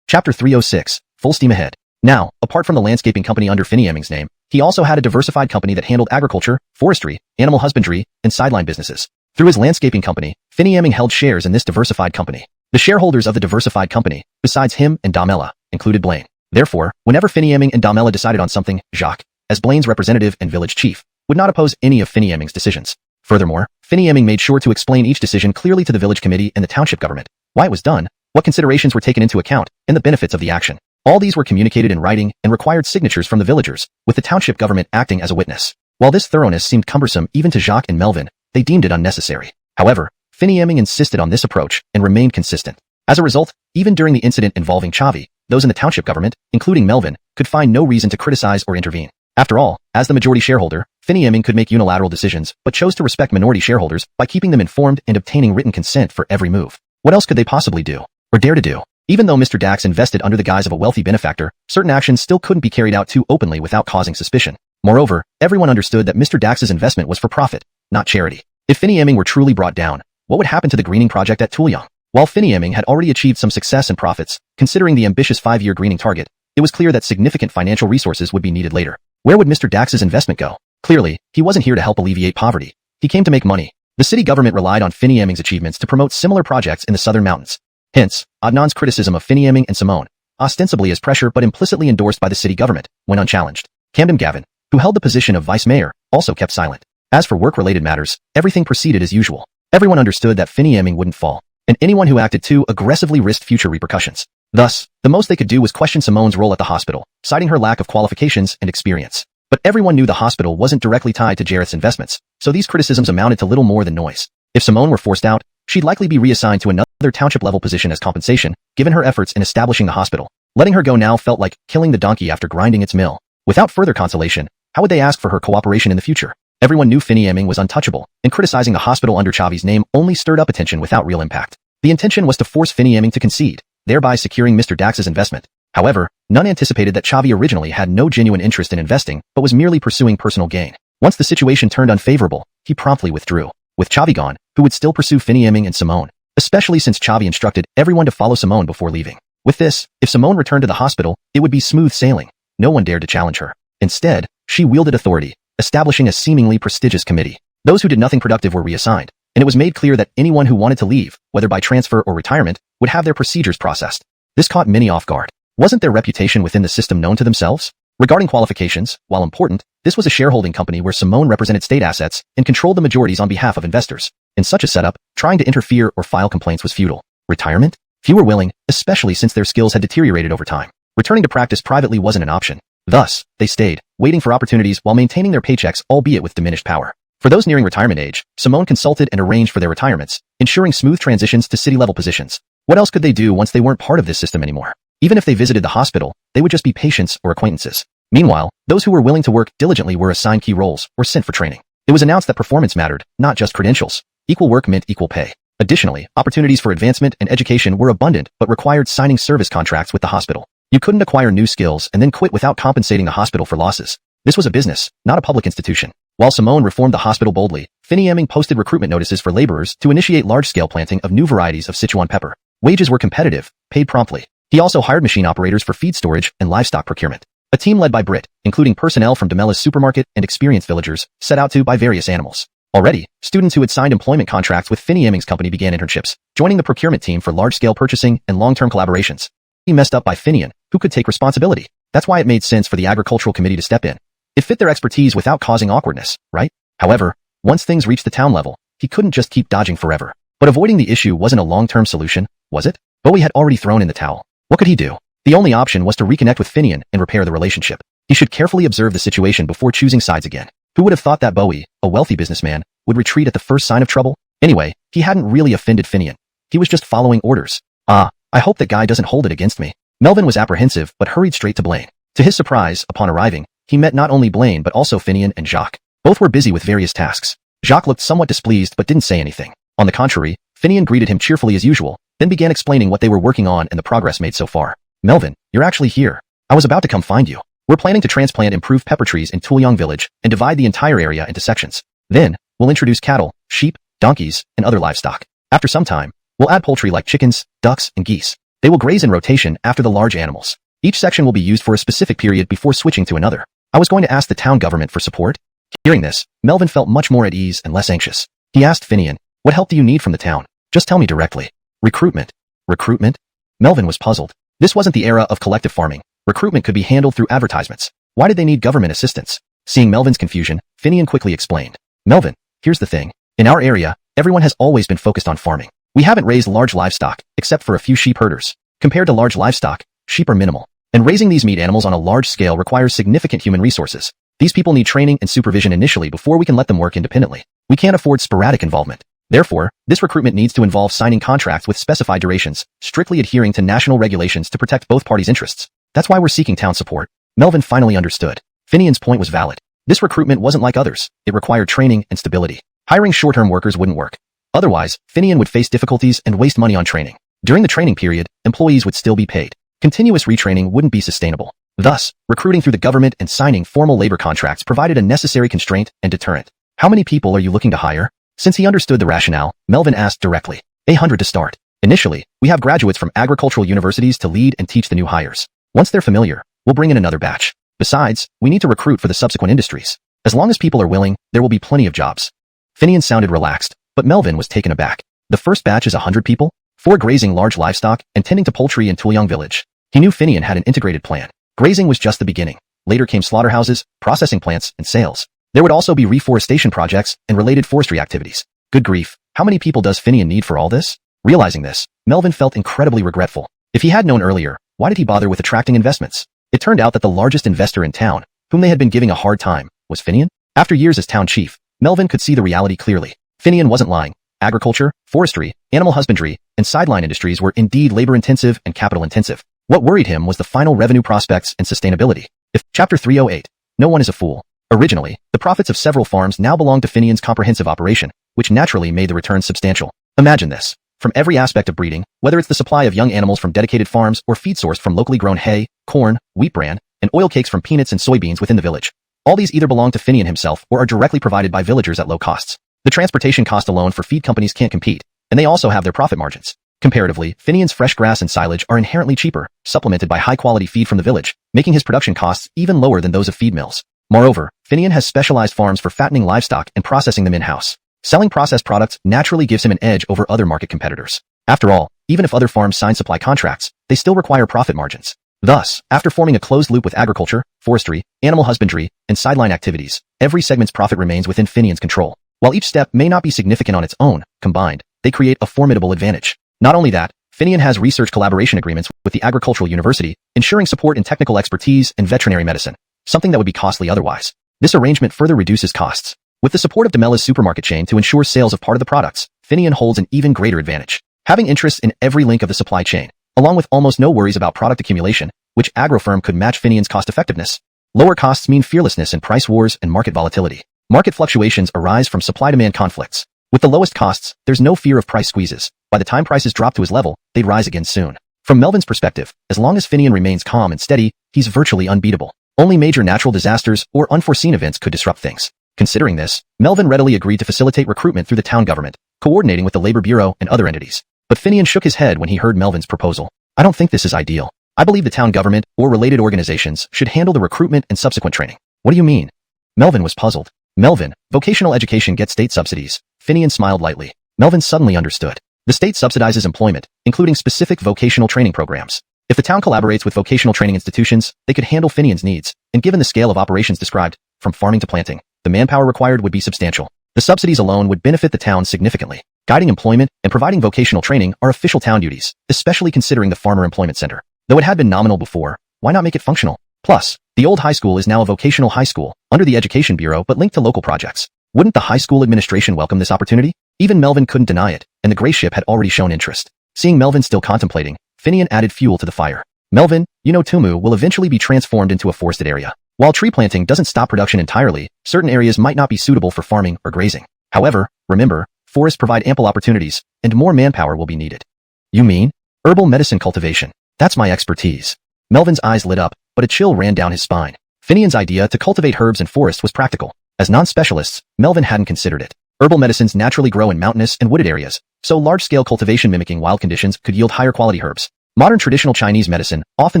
Chapter 306, Full Steam Ahead. Now, apart from the landscaping company under Finian's name, he also had a diversified company that handled agriculture, forestry, animal husbandry, and sideline businesses. Through his landscaping company, Finian held shares in this diversified company. The shareholders of the diversified company, besides him and Damela, included Blaine. Therefore, whenever Finian and Damela decided on something, Jacques, as Blaine's representative and village chief, would not oppose any of Finian's decisions. Furthermore, Finian made sure to explain each decision clearly to the village committee and the township government, why it was done, what considerations were taken into account, and the benefits of the action. All these were communicated in writing and required signatures from the villagers, with the township government acting as a witness. While this thoroughness seemed cumbersome even to Jacques and Melvin, they deemed it unnecessary. However, Finian insisted on this approach and remained consistent. As a result, even during the incident involving Chavi, those in the township government, including Melvin, could find no reason to criticize or intervene. After all, as the majority shareholder, Finian could make unilateral decisions but chose to respect minority shareholders by keeping them informed and obtaining written consent for every move. What else could they possibly do, or dare to do? Even though Mr. Dax invested under the guise of a wealthy benefactor, certain actions still couldn't be carried out too openly without causing suspicion. Moreover, everyone understood that Mr. Dax's investment was for profit, not charity. If Finian were truly brought down, what would happen to the greening project at Tuliang? While Finian had already achieved some success and profits, considering the ambitious 5-year greening target, it was clear that significant financial resources would be needed later. Where would Mr. Dax's investment go? Clearly, he wasn't here to help alleviate poverty. He came to make money. The city government relied on Finian's achievements to promote similar projects in the southern mountains. Hence, Adnan's criticism of Finian and Simone, ostensibly as pressure but implicitly endorsed by the city government, went unchallenged. Camden Gavin, who held the position of vice mayor, also kept silent. As for work-related matters, everything proceeded as usual. Everyone understood that Finian wouldn't fall, and anyone who acted too aggressively risked future repercussions. Thus, the most they could do was question Simone's role at the hospital, citing her lack of qualifications and experience. But everyone knew the hospital wasn't directly tied to Jareth's investments, so these criticisms amounted to little more than noise. If Simone were forced out, she'd likely be reassigned to another township-level position as compensation, given her efforts in establishing the hospital. Letting her go now felt like killing the donkey after grinding its mill. Without further consolation, how would they ask for her cooperation in the future? Everyone knew Finian was untouchable, and criticizing the hospital under Chavi's name only stirred up attention without real impact. The intention was to force Finian to concede, thereby securing Mr. Dax's investment. However, none anticipated that Chavi originally had no genuine interest in investing, but was merely pursuing personal gain. Once the situation turned unfavorable, he promptly withdrew. With Chavi gone, who would still pursue Finian and Simone? Especially since Chavi instructed everyone to follow Simone before leaving. With this, if Simone returned to the hospital, it would be smooth sailing. No one dared to challenge her. Instead, she wielded authority, establishing a seemingly prestigious committee. Those who did nothing productive were reassigned, and it was made clear that anyone who wanted to leave, whether by transfer or retirement, would have their procedures processed. This caught many off guard. Wasn't their reputation within the system known to themselves? Regarding qualifications, while important, this was a shareholding company where Simone represented state assets and controlled the majorities on behalf of investors. In such a setup, trying to interfere or file complaints was futile. Retirement? Few were willing, especially since their skills had deteriorated over time. Returning to practice privately wasn't an option. Thus, they stayed, waiting for opportunities while maintaining their paychecks, albeit with diminished power. For those nearing retirement age, Simone consulted and arranged for their retirements, ensuring smooth transitions to city-level positions. What else could they do once they weren't part of this system anymore? Even if they visited the hospital, they would just be patients or acquaintances. Meanwhile, those who were willing to work diligently were assigned key roles or sent for training. It was announced that performance mattered, not just credentials. Equal work meant equal pay. Additionally, opportunities for advancement and education were abundant but required signing service contracts with the hospital. You couldn't acquire new skills and then quit without compensating the hospital for losses. This was a business, not a public institution. While Simone reformed the hospital boldly, Finian posted recruitment notices for laborers to initiate large-scale planting of new varieties of Sichuan pepper. Wages were competitive, paid promptly. He also hired machine operators for feed storage and livestock procurement. A team led by Britt, including personnel from Damela's supermarket and experienced villagers, set out to buy various animals. Already, students who had signed employment contracts with Finian's company began internships, joining the procurement team for large-scale purchasing and long-term collaborations. He messed up by Finian, who could take responsibility. That's why it made sense for the agricultural committee to step in. It fit their expertise without causing awkwardness, right? However, once things reached the town level, he he couldn't just keep dodging forever. But avoiding the issue wasn't a long-term solution, was it? Bowie had already thrown in the towel. What could he do? The only option was to reconnect with Finian and repair the relationship. He should carefully observe the situation before choosing sides again. Who would have thought that Bowie, a wealthy businessman, would retreat at the first sign of trouble? Anyway, he hadn't really offended Finian. He was just following orders. I hope that guy doesn't hold it against me. Melvin was apprehensive but hurried straight to Blaine. To his surprise, upon arriving, he met not only Blaine but also Finian and Jacques. Both were busy with various tasks. Jacques looked somewhat displeased but didn't say anything. On the contrary, Finian greeted him cheerfully as usual, then began explaining what they were working on and the progress made so far. Melvin, you're actually here. I was about to come find you. We're planning to transplant improved pepper trees in Tuliang village and divide the entire area into sections. Then, we'll introduce cattle, sheep, donkeys, and other livestock. After some time, we'll add poultry like chickens, ducks, and geese. They will graze in rotation after the large animals. Each section will be used for a specific period before switching to another. I was going to ask the town government for support. Hearing this, Melvin felt much more at ease and less anxious. He asked Finian, what help do you need from the town? Just tell me directly. Recruitment. Recruitment? Melvin was puzzled. This wasn't the era of collective farming. Recruitment could be handled through advertisements. Why did they need government assistance? Seeing Melvin's confusion, Finian quickly explained. Melvin, here's the thing. In our area, everyone has always been focused on farming. We haven't raised large livestock, except for a few sheep herders. Compared to large livestock, sheep are minimal. And raising these meat animals on a large scale requires significant human resources. These people need training and supervision initially before we can let them work independently. We can't afford sporadic involvement. Therefore, this recruitment needs to involve signing contracts with specified durations, strictly adhering to national regulations to protect both parties' interests. That's why we're seeking town support. Melvin finally understood. Finian's point was valid. This recruitment wasn't like others. It required training and stability. Hiring short-term workers wouldn't work. Otherwise, Finian would face difficulties and waste money on training. During the training period, employees would still be paid. Continuous retraining wouldn't be sustainable. Thus, recruiting through the government and signing formal labor contracts provided a necessary constraint and deterrent. How many people are you looking to hire? Since he understood the rationale, Melvin asked directly. 100 to start. Initially, we have graduates from agricultural universities to lead and teach the new hires. Once they're familiar, we'll bring in another batch. Besides, we need to recruit for the subsequent industries. As long as people are willing, there will be plenty of jobs. Finian sounded relaxed, but Melvin was taken aback. The first batch is 100 people, 4 grazing large livestock and tending to poultry in Tuliang village. He knew Finian had an integrated plan. Grazing was just the beginning. Later came slaughterhouses, processing plants, and sales. There would also be reforestation projects and related forestry activities. Good grief, how many people does Finian need for all this? Realizing this, Melvin felt incredibly regretful. If he had known earlier, why did he bother with attracting investments? It turned out that the largest investor in town, whom they had been giving a hard time, was Finian. After years as town chief, Melvin could see the reality clearly. Finian wasn't lying. Agriculture, forestry, animal husbandry, and sideline industries were indeed labor-intensive and capital-intensive. What worried him was the final revenue prospects and sustainability. Chapter 308. No one is a fool. Originally, the profits of several farms now belonged to Finian's comprehensive operation, which naturally made the returns substantial. Imagine this. From every aspect of breeding, whether it's the supply of young animals from dedicated farms or feed sourced from locally grown hay, corn, wheat bran, and oil cakes from peanuts and soybeans within the village. All these either belong to Finian himself or are directly provided by villagers at low costs. The transportation cost alone for feed companies can't compete, and they also have their profit margins. Comparatively, Finian's fresh grass and silage are inherently cheaper, supplemented by high-quality feed from the village, making his production costs even lower than those of feed mills. Moreover, Finian has specialized farms for fattening livestock and processing them in-house. Selling processed products naturally gives him an edge over other market competitors. After all, even if other farms sign supply contracts, they still require profit margins. Thus, after forming a closed loop with agriculture, forestry, animal husbandry, and sideline activities, every segment's profit remains within Finian's control. While each step may not be significant on its own, combined, they create a formidable advantage. Not only that, Finian has research collaboration agreements with the agricultural university, ensuring support in technical expertise and veterinary medicine, something that would be costly otherwise. This arrangement further reduces costs. With the support of Demela's supermarket chain to ensure sales of part of the products, Finian holds an even greater advantage. Having interests in every link of the supply chain, along with almost no worries about product accumulation, which agrofirm could match Finian's cost-effectiveness. Lower costs mean fearlessness in price wars and market volatility. Market fluctuations arise from supply-demand conflicts. With the lowest costs, there's no fear of price squeezes. By the time prices drop to his level, they'd rise again soon. From Melvin's perspective, as long as Finian remains calm and steady, he's virtually unbeatable. Only major natural disasters or unforeseen events could disrupt things. Considering this, Melvin readily agreed to facilitate recruitment through the town government, coordinating with the labor bureau and other entities. But Finian shook his head when he heard Melvin's proposal. I don't think this is ideal. I believe the town government or related organizations should handle the recruitment and subsequent training. What do you mean? Melvin was puzzled. Melvin, vocational education gets state subsidies. Finian smiled lightly. Melvin suddenly understood. The state subsidizes employment, including specific vocational training programs. If the town collaborates with vocational training institutions, they could handle Finian's needs, and given the scale of operations described, from farming to planting, the manpower required would be substantial. The subsidies alone would benefit the town significantly. Guiding employment and providing vocational training are official town duties, especially considering the Farmer Employment Center. Though it had been nominal before, why not make it functional? Plus, the old high school is now a vocational high school, under the Education Bureau but linked to local projects. Wouldn't the high school administration welcome this opportunity? Even Melvin couldn't deny it, and the gray ship had already shown interest. Seeing Melvin still contemplating, Finian added fuel to the fire. Melvin, you know Tumu will eventually be transformed into a forested area. While tree planting doesn't stop production entirely, certain areas might not be suitable for farming or grazing. However, remember, forests provide ample opportunities, and more manpower will be needed. You mean? Herbal medicine cultivation. That's my expertise. Melvin's eyes lit up, but a chill ran down his spine. Finian's idea to cultivate herbs and forests was practical. As non-specialists, Melvin hadn't considered it. Herbal medicines naturally grow in mountainous and wooded areas, so large-scale cultivation mimicking wild conditions could yield higher quality herbs. Modern traditional Chinese medicine often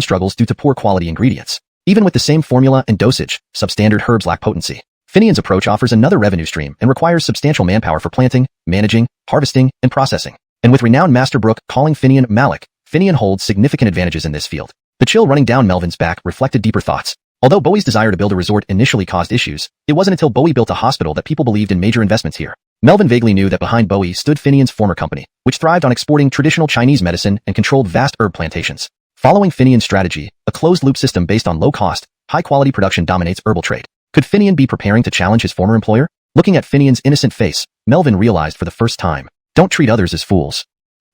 struggles due to poor quality ingredients. Even with the same formula and dosage, substandard herbs lack potency. Finian's approach offers another revenue stream and requires substantial manpower for planting, managing, harvesting, and processing. And with renowned Master Brook calling Finian Malik, Finian holds significant advantages in this field. The chill running down Melvin's back reflected deeper thoughts. Although Bowie's desire to build a resort initially caused issues, it wasn't until Bowie built a hospital that people believed in major investments here. Melvin vaguely knew that behind Bowie stood Finian's former company, which thrived on exporting traditional Chinese medicine and controlled vast herb plantations. Following Finian's strategy, a closed-loop system based on low-cost, high-quality production dominates herbal trade. Could Finian be preparing to challenge his former employer? Looking at Finian's innocent face, Melvin realized for the first time, don't treat others as fools.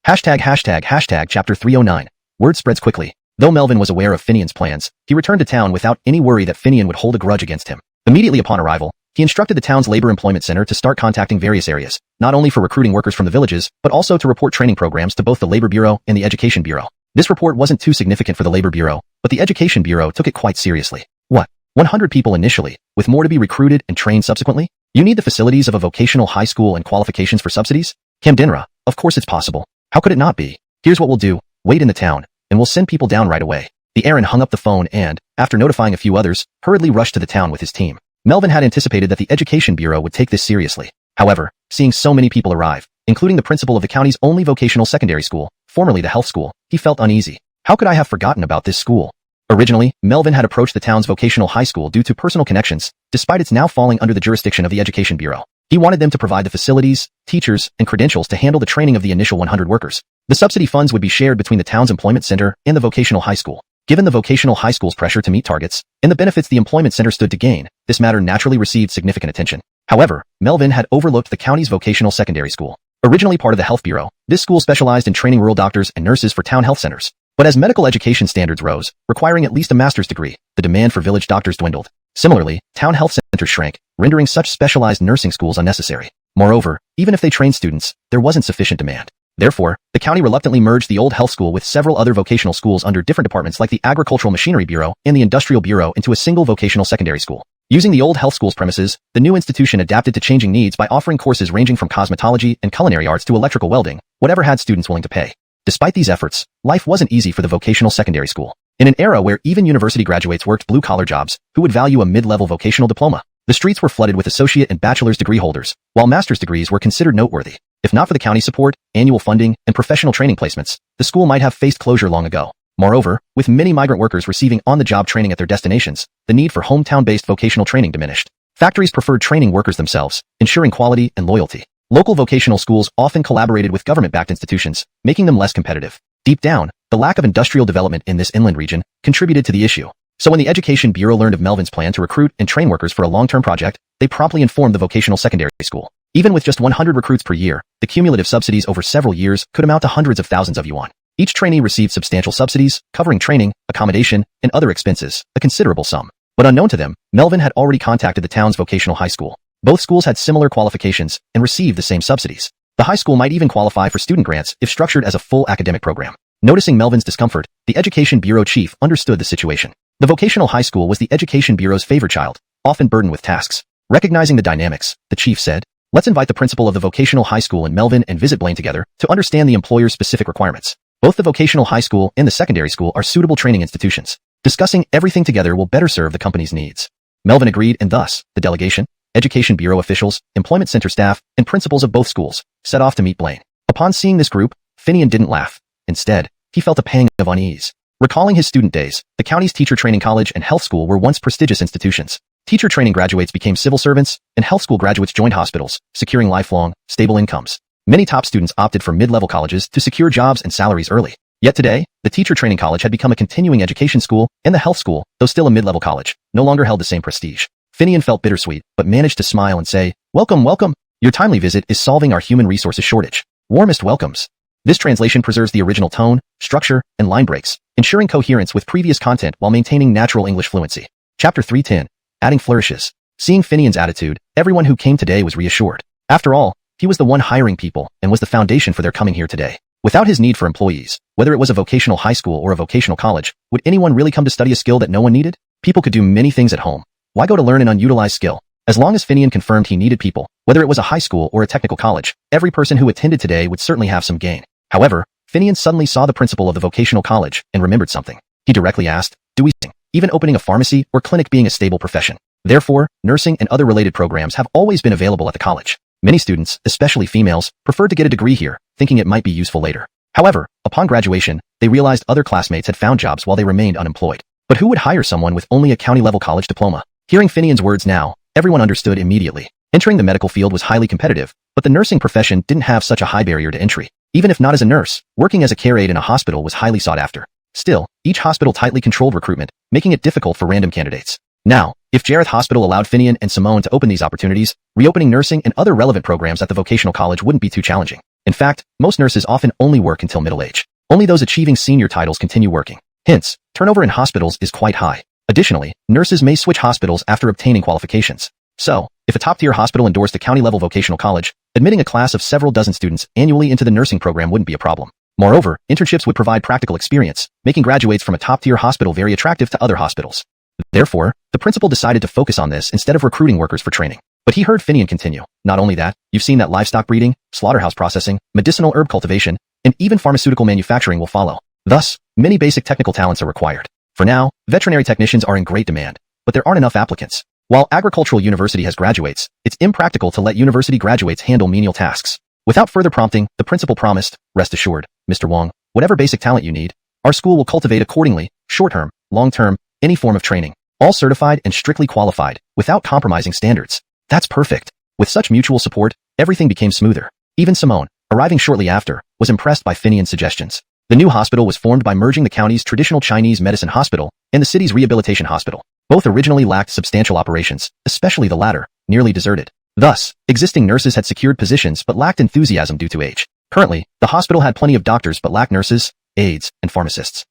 ##### Chapter 309. Word spreads quickly. Though Melvin was aware of Finian's plans, he returned to town without any worry that Finian would hold a grudge against him. Immediately upon arrival, he instructed the town's labor employment center to start contacting various areas, not only for recruiting workers from the villages, but also to report training programs to both the Labor Bureau and the Education Bureau. This report wasn't too significant for the Labor Bureau, but the Education Bureau took it quite seriously. What? 100 people initially, with more to be recruited and trained subsequently? You need the facilities of a vocational high school and qualifications for subsidies? Camdenra, of course it's possible. How could it not be? Here's what we'll do. Wait in the town, and we'll send people down right away. The Aaron hung up the phone and, after notifying a few others, hurriedly rushed to the town with his team. Melvin had anticipated that the Education Bureau would take this seriously. However, seeing so many people arrive, including the principal of the county's only vocational secondary school, formerly the health school, he felt uneasy. How could I have forgotten about this school? Originally, Melvin had approached the town's vocational high school due to personal connections, despite its now falling under the jurisdiction of the Education Bureau. He wanted them to provide the facilities, teachers, and credentials to handle the training of the initial 100 workers. The subsidy funds would be shared between the town's employment center and the vocational high school. Given the vocational high school's pressure to meet targets, and the benefits the employment center stood to gain, this matter naturally received significant attention. However, Melvin had overlooked the county's vocational secondary school. Originally part of the health bureau, this school specialized in training rural doctors and nurses for town health centers. But as medical education standards rose, requiring at least a master's degree, the demand for village doctors dwindled. Similarly, town health centers shrank, rendering such specialized nursing schools unnecessary. Moreover, even if they trained students, there wasn't sufficient demand. Therefore, the county reluctantly merged the old health school with several other vocational schools under different departments like the Agricultural Machinery Bureau and the Industrial Bureau into a single vocational secondary school. Using the old health school's premises, the new institution adapted to changing needs by offering courses ranging from cosmetology and culinary arts to electrical welding, whatever had students willing to pay. Despite these efforts, life wasn't easy for the vocational secondary school. In an era where even university graduates worked blue-collar jobs, who would value a mid-level vocational diploma? The streets were flooded with associate and bachelor's degree holders, while master's degrees were considered noteworthy. If not for the county support, annual funding, and professional training placements, the school might have faced closure long ago. Moreover, with many migrant workers receiving on-the-job training at their destinations, the need for hometown-based vocational training diminished. Factories preferred training workers themselves, ensuring quality and loyalty. Local vocational schools often collaborated with government-backed institutions, making them less competitive. Deep down, the lack of industrial development in this inland region contributed to the issue. So when the Education Bureau learned of Melvin's plan to recruit and train workers for a long-term project, they promptly informed the vocational secondary school. Even with just 100 recruits per year, the cumulative subsidies over several years could amount to hundreds of thousands of yuan. Each trainee received substantial subsidies, covering training, accommodation, and other expenses, a considerable sum. But unknown to them, Melvin had already contacted the town's vocational high school. Both schools had similar qualifications and received the same subsidies. The high school might even qualify for student grants if structured as a full academic program. Noticing Melvin's discomfort, the Education Bureau chief understood the situation. The vocational high school was the Education Bureau's favorite child, often burdened with tasks. Recognizing the dynamics, the chief said, "Let's invite the principal of the vocational high school and Melvin and visit Blaine together to understand the employer's specific requirements. Both the vocational high school and the secondary school are suitable training institutions. Discussing everything together will better serve the company's needs." Melvin agreed, and thus, the delegation, Education Bureau officials, employment center staff, and principals of both schools set off to meet Blaine. Upon seeing this group, Finian didn't laugh. Instead, he felt a pang of unease. Recalling his student days, the county's teacher training college and health school were once prestigious institutions. Teacher training graduates became civil servants, and health school graduates joined hospitals, securing lifelong, stable incomes. Many top students opted for mid-level colleges to secure jobs and salaries early. Yet today, the teacher training college had become a continuing education school, and the health school, though still a mid-level college, no longer held the same prestige. Finian felt bittersweet, but managed to smile and say, "Welcome, welcome. Your timely visit is solving our human resources shortage. Warmest welcomes." This translation preserves the original tone, structure, and line breaks, ensuring coherence with previous content while maintaining natural English fluency. Chapter 310. Adding flourishes. Seeing Finian's attitude, everyone who came today was reassured. After all, he was the one hiring people and was the foundation for their coming here today. Without his need for employees, whether it was a vocational high school or a vocational college, would anyone really come to study a skill that no one needed? People could do many things at home. Why go to learn an unutilized skill? As long as Finian confirmed he needed people, whether it was a high school or a technical college, every person who attended today would certainly have some gain. However, Finian suddenly saw the principal of the vocational college and remembered something. He directly asked, "Do we sing? Even opening a pharmacy or clinic being a stable profession? Therefore, nursing and other related programs have always been available at the college. Many students, especially females, preferred to get a degree here, thinking it might be useful later. However, upon graduation, they realized other classmates had found jobs while they remained unemployed. But who would hire someone with only a county-level college diploma?" Hearing Finian's words now, everyone understood immediately. Entering the medical field was highly competitive, but the nursing profession didn't have such a high barrier to entry. Even if not as a nurse, working as a care aide in a hospital was highly sought after. Still, each hospital tightly controlled recruitment, making it difficult for random candidates. Now, if Jareth Hospital allowed Finian and Simone to open these opportunities, reopening nursing and other relevant programs at the vocational college wouldn't be too challenging. In fact, most nurses often only work until middle age. Only those achieving senior titles continue working. Hence, turnover in hospitals is quite high. Additionally, nurses may switch hospitals after obtaining qualifications. So, if a top-tier hospital endorsed a county-level vocational college, admitting a class of several dozen students annually into the nursing program wouldn't be a problem. Moreover, internships would provide practical experience, making graduates from a top-tier hospital very attractive to other hospitals. Therefore, the principal decided to focus on this instead of recruiting workers for training. But he heard Finian continue. "Not only that, you've seen that livestock breeding, slaughterhouse processing, medicinal herb cultivation, and even pharmaceutical manufacturing will follow. Thus, many basic technical talents are required. For now, veterinary technicians are in great demand, but there aren't enough applicants. While agricultural university has graduates, it's impractical to let university graduates handle menial tasks." Without further prompting, the principal promised, "Rest assured, Mr. Wong, whatever basic talent you need, our school will cultivate accordingly, short-term, long-term, any form of training, all certified and strictly qualified, without compromising standards." That's perfect. With such mutual support, everything became smoother. Even Simone, arriving shortly after, was impressed by Finian's suggestions. The new hospital was formed by merging the county's traditional Chinese medicine hospital and the city's rehabilitation hospital. Both originally lacked substantial operations, especially the latter, nearly deserted. Thus, existing nurses had secured positions but lacked enthusiasm due to age. Currently, the hospital had plenty of doctors but lacked nurses, aides, and pharmacists.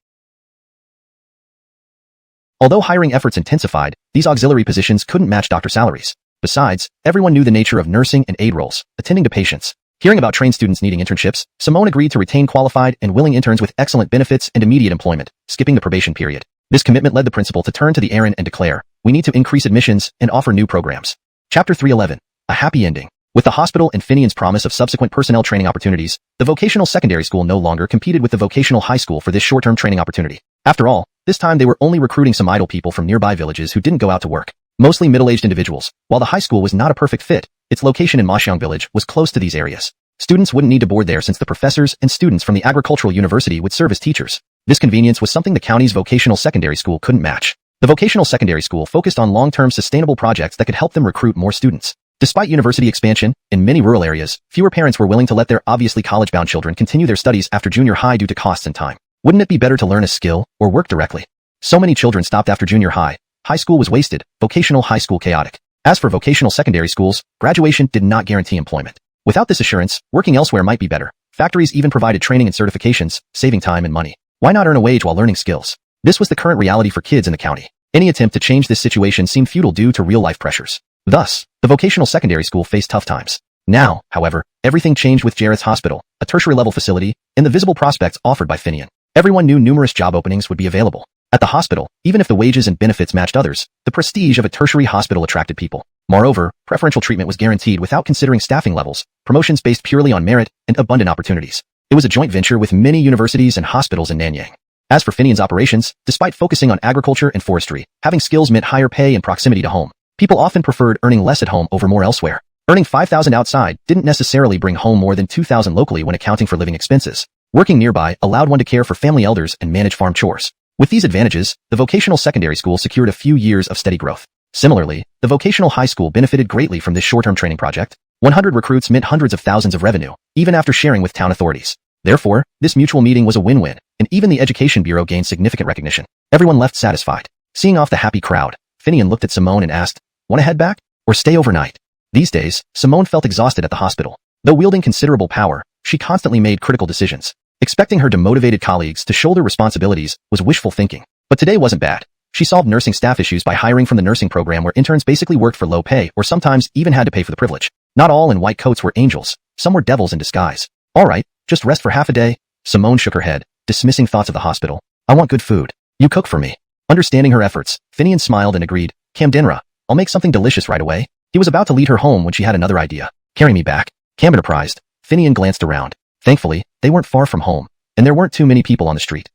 Although hiring efforts intensified, these auxiliary positions couldn't match doctor salaries. Besides, everyone knew the nature of nursing and aide roles, attending to patients. Hearing about trained students needing internships, Simone agreed to retain qualified and willing interns with excellent benefits and immediate employment, skipping the probation period. This commitment led the principal to turn to the errand and declare, "We need to increase admissions and offer new programs." Chapter 311. A happy ending. With the hospital and Finian's promise of subsequent personnel training opportunities, the vocational secondary school no longer competed with the vocational high school for this short-term training opportunity. After all, this time they were only recruiting some idle people from nearby villages who didn't go out to work. Mostly middle-aged individuals. While the high school was not a perfect fit, its location in Maxiang village was close to these areas. Students wouldn't need to board there since the professors and students from the agricultural university would serve as teachers. This convenience was something the county's vocational secondary school couldn't match. The vocational secondary school focused on long-term sustainable projects that could help them recruit more students. Despite university expansion, in many rural areas, fewer parents were willing to let their obviously college-bound children continue their studies after junior high due to costs and time. Wouldn't it be better to learn a skill or work directly? So many children stopped after junior high. High school was wasted, vocational high school chaotic. As for vocational secondary schools, graduation did not guarantee employment. Without this assurance, working elsewhere might be better. Factories even provided training and certifications, saving time and money. Why not earn a wage while learning skills? This was the current reality for kids in the county. Any attempt to change this situation seemed futile due to real-life pressures. Thus, the vocational secondary school faced tough times. Now, however, everything changed with Jareth's Hospital, a tertiary-level facility, and the visible prospects offered by Finian. Everyone knew numerous job openings would be available. At the hospital, even if the wages and benefits matched others, the prestige of a tertiary hospital attracted people. Moreover, preferential treatment was guaranteed without considering staffing levels, promotions based purely on merit, and abundant opportunities. It was a joint venture with many universities and hospitals in Nanyang. As for Finian's operations, despite focusing on agriculture and forestry, having skills meant higher pay and proximity to home. People often preferred earning less at home over more elsewhere. Earning $5,000 outside didn't necessarily bring home more than $2,000 locally when accounting for living expenses. Working nearby allowed one to care for family elders and manage farm chores. With these advantages, the vocational secondary school secured a few years of steady growth. Similarly, the vocational high school benefited greatly from this short-term training project. 100 recruits meant hundreds of thousands of revenue, even after sharing with town authorities. Therefore, this mutual meeting was a win-win, and even the Education Bureau gained significant recognition. Everyone left satisfied. Seeing off the happy crowd, Finian looked at Simone and asked, "Want to head back? Or stay overnight?" These days, Simone felt exhausted at the hospital. Though wielding considerable power, she constantly made critical decisions. Expecting her demotivated colleagues to shoulder responsibilities was wishful thinking. But today wasn't bad. She solved nursing staff issues by hiring from the nursing program where interns basically worked for low pay or sometimes even had to pay for the privilege. Not all in white coats were angels. Some were devils in disguise. All right, just rest for half a day. Simone shook her head, dismissing thoughts of the hospital. "I want good food. You cook for me." Understanding her efforts, Finian smiled and agreed. "Camdenra, I'll make something delicious right away." He was about to lead her home when she had another idea. "Carry me back." Cam enterprised. Finian glanced around. Thankfully, they weren't far from home, and there weren't too many people on the street.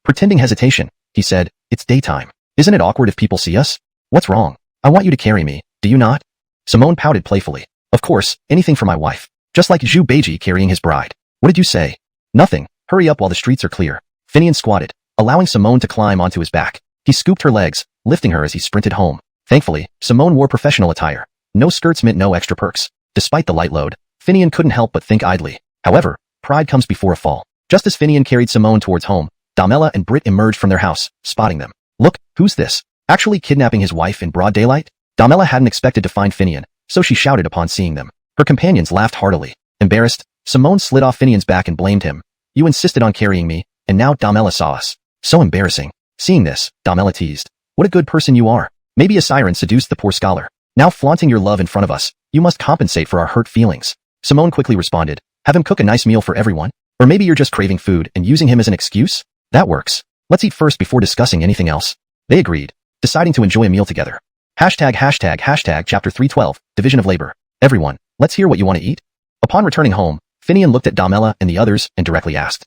Pretending hesitation, he said, "It's daytime. Isn't it awkward if people see us?" "What's wrong? I want you to carry me, do you not?" Simone pouted playfully. "Of course, anything for my wife. Just like Zhu Beiji carrying his bride." "What did you say?" "Nothing. Hurry up while the streets are clear." Finian squatted, allowing Simone to climb onto his back. He scooped her legs, lifting her as he sprinted home. Thankfully, Simone wore professional attire. No skirts meant no extra perks. Despite the light load, Finian couldn't help but think idly. However, pride comes before a fall. Just as Finian carried Simone towards home, Damela and Britt emerged from their house, spotting them. "Look, who's this? Actually kidnapping his wife in broad daylight?" Damela hadn't expected to find Finian, so she shouted upon seeing them. Her companions laughed heartily. Embarrassed, Simone slid off Finian's back and blamed him. "You insisted on carrying me, and now Damela saw us. So embarrassing." Seeing this, Damela teased. "What a good person you are. Maybe a siren seduced the poor scholar. Now flaunting your love in front of us, you must compensate for our hurt feelings." Simone quickly responded, "Have him cook a nice meal for everyone? Or maybe you're just craving food and using him as an excuse? That works. Let's eat first before discussing anything else." They agreed, deciding to enjoy a meal together. ###Chapter 312, Division of Labor. "Everyone, let's hear what you want to eat." Upon returning home, Finian looked at Damela and the others and directly asked,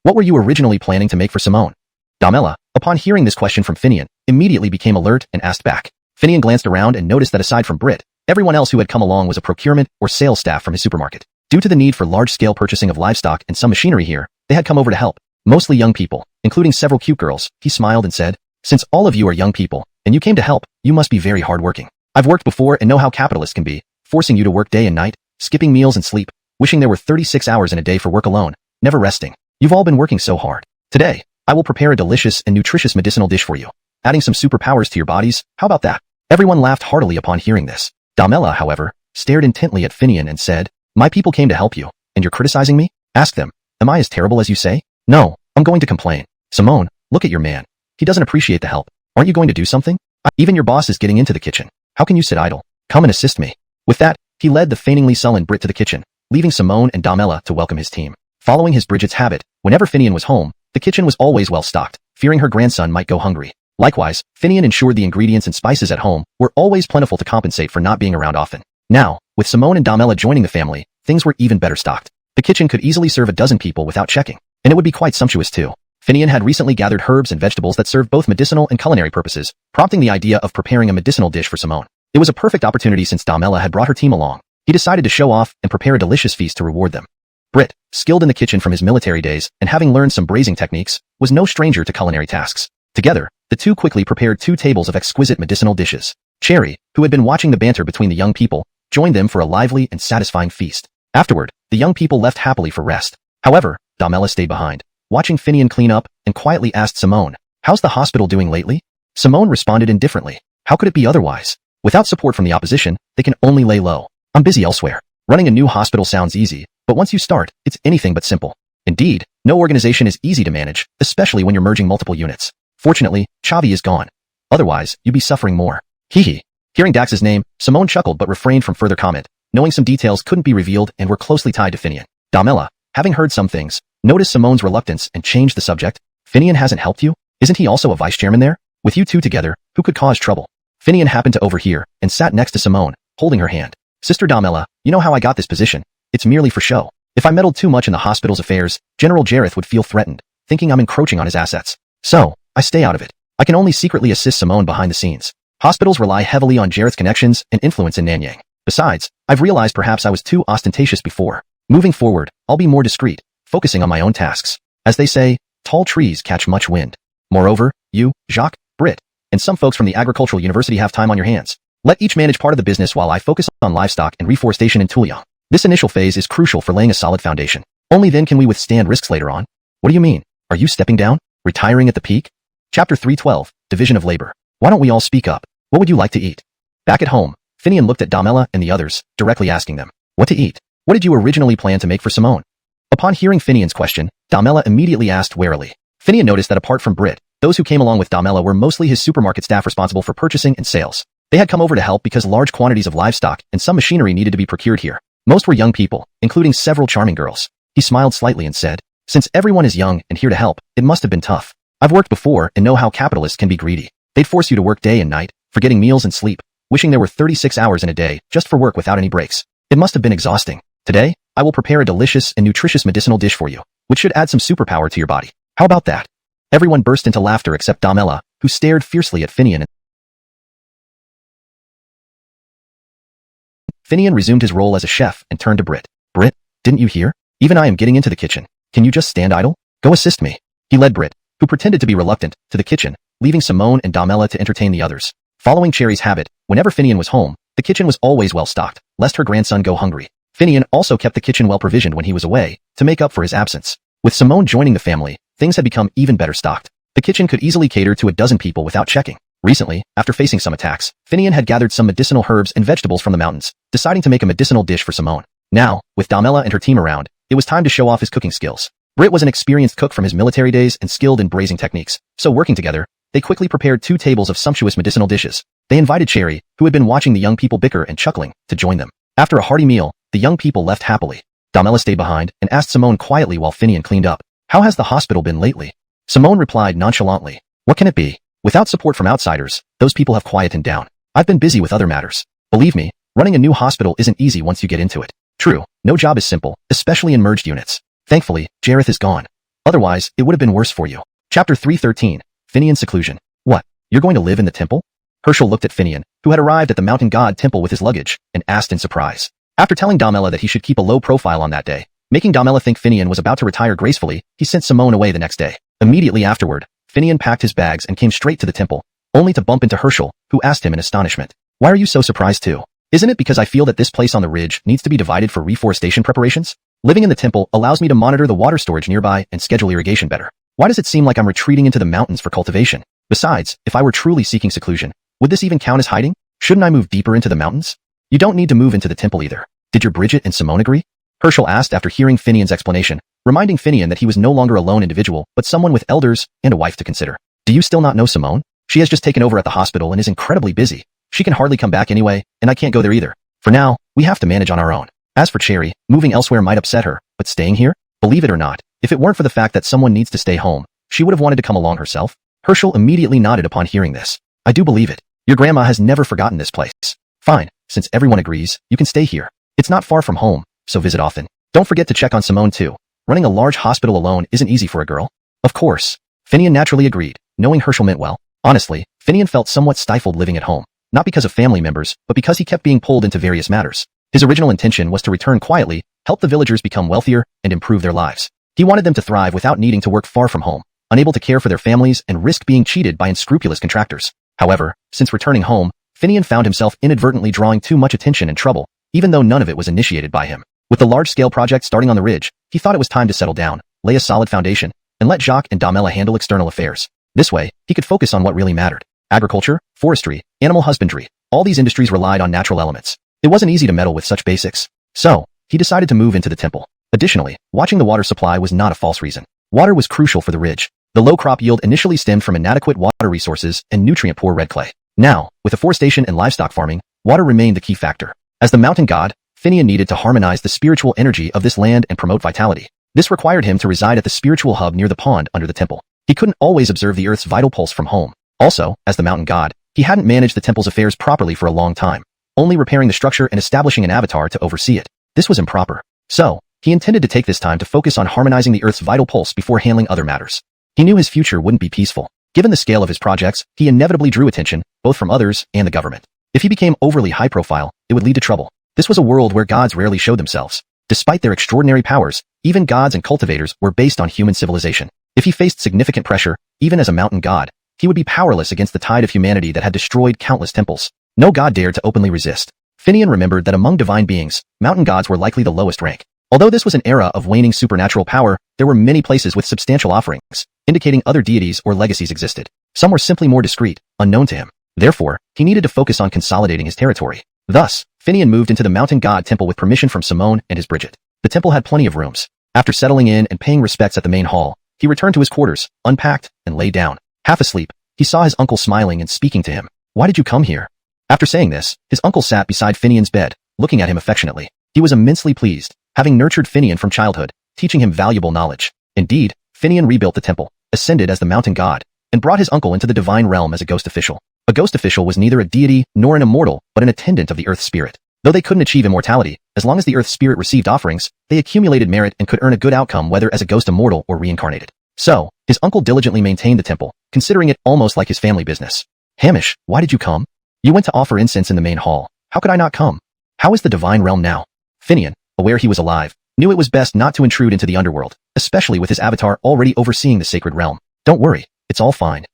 What were you originally planning to make for Simone?" Damela, upon hearing this question from Finian, immediately became alert and asked back. Finian glanced around and noticed that aside from Britt, everyone else who had come along was a procurement or sales staff from his supermarket. Due to the need for large-scale purchasing of livestock and some machinery here, they had come over to help. Mostly young people, including several cute girls. He smiled and said, "Since all of you are young people, and you came to help, you must be very hardworking. I've worked before and know how capitalists can be, forcing you to work day and night, skipping meals and sleep, wishing there were 36 hours in a day for work alone, never resting. You've all been working so hard. Today, I will prepare a delicious and nutritious medicinal dish for you. Adding some superpowers to your bodies, how about that?" Everyone laughed heartily upon hearing this. Damela, however, stared intently at Finian and said, "My people came to help you, and you're criticizing me? Ask them, am I as terrible as you say?" "No, I'm going to complain." "Simone, look at your man. He doesn't appreciate the help. Aren't you going to do something? Even your boss is getting into the kitchen. How can you sit idle? Come and assist me." With that, he led the feigningly sullen Britt to the kitchen, leaving Simone and Damela to welcome his team. Following his Bridget's habit, whenever Finian was home, the kitchen was always well stocked, fearing her grandson might go hungry. Likewise, Finian ensured the ingredients and spices at home were always plentiful to compensate for not being around often. Now, with Simone and Damela joining the family, things were even better stocked. The kitchen could easily serve a dozen people without checking, and it would be quite sumptuous too. Finian had recently gathered herbs and vegetables that served both medicinal and culinary purposes, prompting the idea of preparing a medicinal dish for Simone. It was a perfect opportunity since Damela had brought her team along. He decided to show off and prepare a delicious feast to reward them. Britt, skilled in the kitchen from his military days and having learned some braising techniques, was no stranger to culinary tasks. Together, the two quickly prepared 2 tables of exquisite medicinal dishes. Cherry, who had been watching the banter between the young people, joined them for a lively and satisfying feast. Afterward, the young people left happily for rest. However, Damela stayed behind, watching Finian clean up and quietly asked Simone, "How's the hospital doing lately?" Simone responded indifferently. How could it be otherwise? Without support from the opposition, they can only lay low. "I'm busy elsewhere." Running a new hospital sounds easy, but once you start, it's anything but simple. Indeed, no organization is easy to manage, especially when you're merging multiple units. Fortunately, Chavi is gone. Otherwise, you'd be suffering more. Hee. Hearing Dax's name, Simone chuckled but refrained from further comment, knowing some details couldn't be revealed and were closely tied to Finian. Damela, having heard some things, noticed Simone's reluctance and changed the subject. "Finian hasn't helped you? Isn't he also a vice chairman there? With you two together, who could cause trouble?" Finian happened to overhear and sat next to Simone, holding her hand. "Sister Damela, you know how I got this position. It's merely for show. If I meddled too much in the hospital's affairs, General Jareth would feel threatened, thinking I'm encroaching on his assets. So, I stay out of it. I can only secretly assist Simone behind the scenes. Hospitals rely heavily on Jareth's connections and influence in Nanyang. Besides, I've realized perhaps I was too ostentatious before. Moving forward, I'll be more discreet, focusing on my own tasks. As they say, tall trees catch much wind. Moreover, you, Jacques, Britt, and some folks from the agricultural university have time on your hands. Let each manage part of the business while I focus on livestock and reforestation in Tuliang. This initial phase is crucial for laying a solid foundation. Only then can we withstand risks later on. What do you mean? Are you stepping down? Retiring at the peak? Chapter 312, Division of Labor. Why don't we all speak up? What would you like to eat? Back at home, Finian looked at Damela and the others, directly asking them, what to eat? What did you originally plan to make for Simone? Upon hearing Finian's question, Damela immediately asked warily. Finian noticed that apart from Brit, those who came along with Damela were mostly his supermarket staff responsible for purchasing and sales. They had come over to help because large quantities of livestock and some machinery needed to be procured here. Most were young people, including several charming girls. He smiled slightly and said, since everyone is young and here to help, it must have been tough. I've worked before and know how capitalists can be greedy. They'd force you to work day and night, forgetting meals and sleep, wishing there were 36 hours in a day just for work without any breaks. It must have been exhausting. Today, I will prepare a delicious and nutritious medicinal dish for you, which should add some superpower to your body. How about that? Everyone burst into laughter except Damela, who stared fiercely at Finian. Finian resumed his role as a chef and turned to Brit. Brit, didn't you hear? Even I am getting into the kitchen. Can you just stand idle? Go assist me. He led Brit, who pretended to be reluctant, to the kitchen, leaving Simone and Damela to entertain the others. Following Cherry's habit, whenever Finian was home, the kitchen was always well stocked, lest her grandson go hungry. Finian also kept the kitchen well provisioned when he was away, to make up for his absence. With Simone joining the family, things had become even better stocked. The kitchen could easily cater to a dozen people without checking. Recently, after facing some attacks, Finian had gathered some medicinal herbs and vegetables from the mountains, deciding to make a medicinal dish for Simone. Now, with Damela and her team around, it was time to show off his cooking skills. Brit was an experienced cook from his military days and skilled in braising techniques, so working together, they quickly prepared 2 tables of sumptuous medicinal dishes. They invited Cherry, who had been watching the young people bicker and chuckling, to join them. After a hearty meal, the young people left happily. Damela stayed behind and asked Simone quietly while Finian cleaned up, how has the hospital been lately? Simone replied nonchalantly, what can it be? Without support from outsiders, those people have quietened down. I've been busy with other matters. Believe me, running a new hospital isn't easy once you get into it. True, no job is simple, especially in merged units. Thankfully, Jareth is gone. Otherwise, it would have been worse for you. Chapter 313, Finian's seclusion. What? You're going to live in the temple? Herschel looked at Finian, who had arrived at the mountain god temple with his luggage, and asked in surprise. After telling Damela that he should keep a low profile on that day, making Damela think Finian was about to retire gracefully, he sent Simone away the next day. Immediately afterward, Finian packed his bags and came straight to the temple, only to bump into Herschel, who asked him in astonishment, why are you so surprised too? Isn't it because I feel that this place on the ridge needs to be divided for reforestation preparations? Living in the temple allows me to monitor the water storage nearby and schedule irrigation better. Why does it seem like I'm retreating into the mountains for cultivation? Besides, if I were truly seeking seclusion, would this even count as hiding? Shouldn't I move deeper into the mountains? You don't need to move into the temple either. Did your Bridget and Simone agree? Herschel asked after hearing Finian's explanation, reminding Finian that he was no longer a lone individual, but someone with elders and a wife to consider. Do you still not know Simone? She has just taken over at the hospital and is incredibly busy. She can hardly come back anyway, and I can't go there either. For now, we have to manage on our own. As for Cherry, moving elsewhere might upset her, but staying here? Believe it or not, if it weren't for the fact that someone needs to stay home, she would have wanted to come along herself. Herschel immediately nodded upon hearing this. I do believe it. Your grandma has never forgotten this place. Fine, since everyone agrees, you can stay here. It's not far from home, so visit often. Don't forget to check on Simone too. Running a large hospital alone isn't easy for a girl. Of course. Finian naturally agreed, knowing Herschel meant well. Honestly, Finian felt somewhat stifled living at home, not because of family members, but because he kept being pulled into various matters. His original intention was to return quietly, help the villagers become wealthier, and improve their lives. He wanted them to thrive without needing to work far from home, unable to care for their families and risk being cheated by unscrupulous contractors. However, since returning home, Finian found himself inadvertently drawing too much attention and trouble, even though none of it was initiated by him. With the large-scale project starting on the ridge, he thought it was time to settle down, lay a solid foundation, and let Jacques and Damela handle external affairs. This way, he could focus on what really mattered. Agriculture, forestry, animal husbandry, all these industries relied on natural elements. It wasn't easy to meddle with such basics. So, he decided to move into the temple. Additionally, watching the water supply was not a false reason. Water was crucial for the ridge. The low crop yield initially stemmed from inadequate water resources and nutrient-poor red clay. Now, with afforestation and livestock farming, water remained the key factor. As the mountain god, Finian needed to harmonize the spiritual energy of this land and promote vitality. This required him to reside at the spiritual hub near the pond under the temple. He couldn't always observe the earth's vital pulse from home. Also, as the mountain god, he hadn't managed the temple's affairs properly for a long time, only repairing the structure and establishing an avatar to oversee it. This was improper. So, he intended to take this time to focus on harmonizing the earth's vital pulse before handling other matters. He knew his future wouldn't be peaceful. Given the scale of his projects, he inevitably drew attention, both from others and the government. If he became overly high profile, it would lead to trouble. This was a world where gods rarely showed themselves. Despite their extraordinary powers, even gods and cultivators were based on human civilization. If he faced significant pressure, even as a mountain god, he would be powerless against the tide of humanity that had destroyed countless temples. No god dared to openly resist. Finian remembered that among divine beings, mountain gods were likely the lowest rank. Although this was an era of waning supernatural power, there were many places with substantial offerings, indicating other deities or legacies existed. Some were simply more discreet, unknown to him. Therefore, he needed to focus on consolidating his territory. Thus, Finian moved into the mountain god temple with permission from Simone and his Bridget. The temple had plenty of rooms. After settling in and paying respects at the main hall, he returned to his quarters, unpacked, and lay down. Half asleep, he saw his uncle smiling and speaking to him. "Why did you come here?" After saying this, his uncle sat beside Finian's bed, looking at him affectionately. He was immensely pleased, having nurtured Finian from childhood, teaching him valuable knowledge. Indeed, Finian rebuilt the temple, ascended as the mountain god, and brought his uncle into the divine realm as a ghost official. A ghost official was neither a deity nor an immortal, but an attendant of the earth spirit. Though they couldn't achieve immortality, as long as the earth spirit received offerings, they accumulated merit and could earn a good outcome whether as a ghost immortal or reincarnated. So, his uncle diligently maintained the temple, considering it almost like his family business. "Hamish, why did you come?" "You went to offer incense in the main hall. How could I not come?" "How is the divine realm now?" Finian, aware he was alive, knew it was best not to intrude into the underworld, especially with his avatar already overseeing the sacred realm. "Don't worry, it's all fine."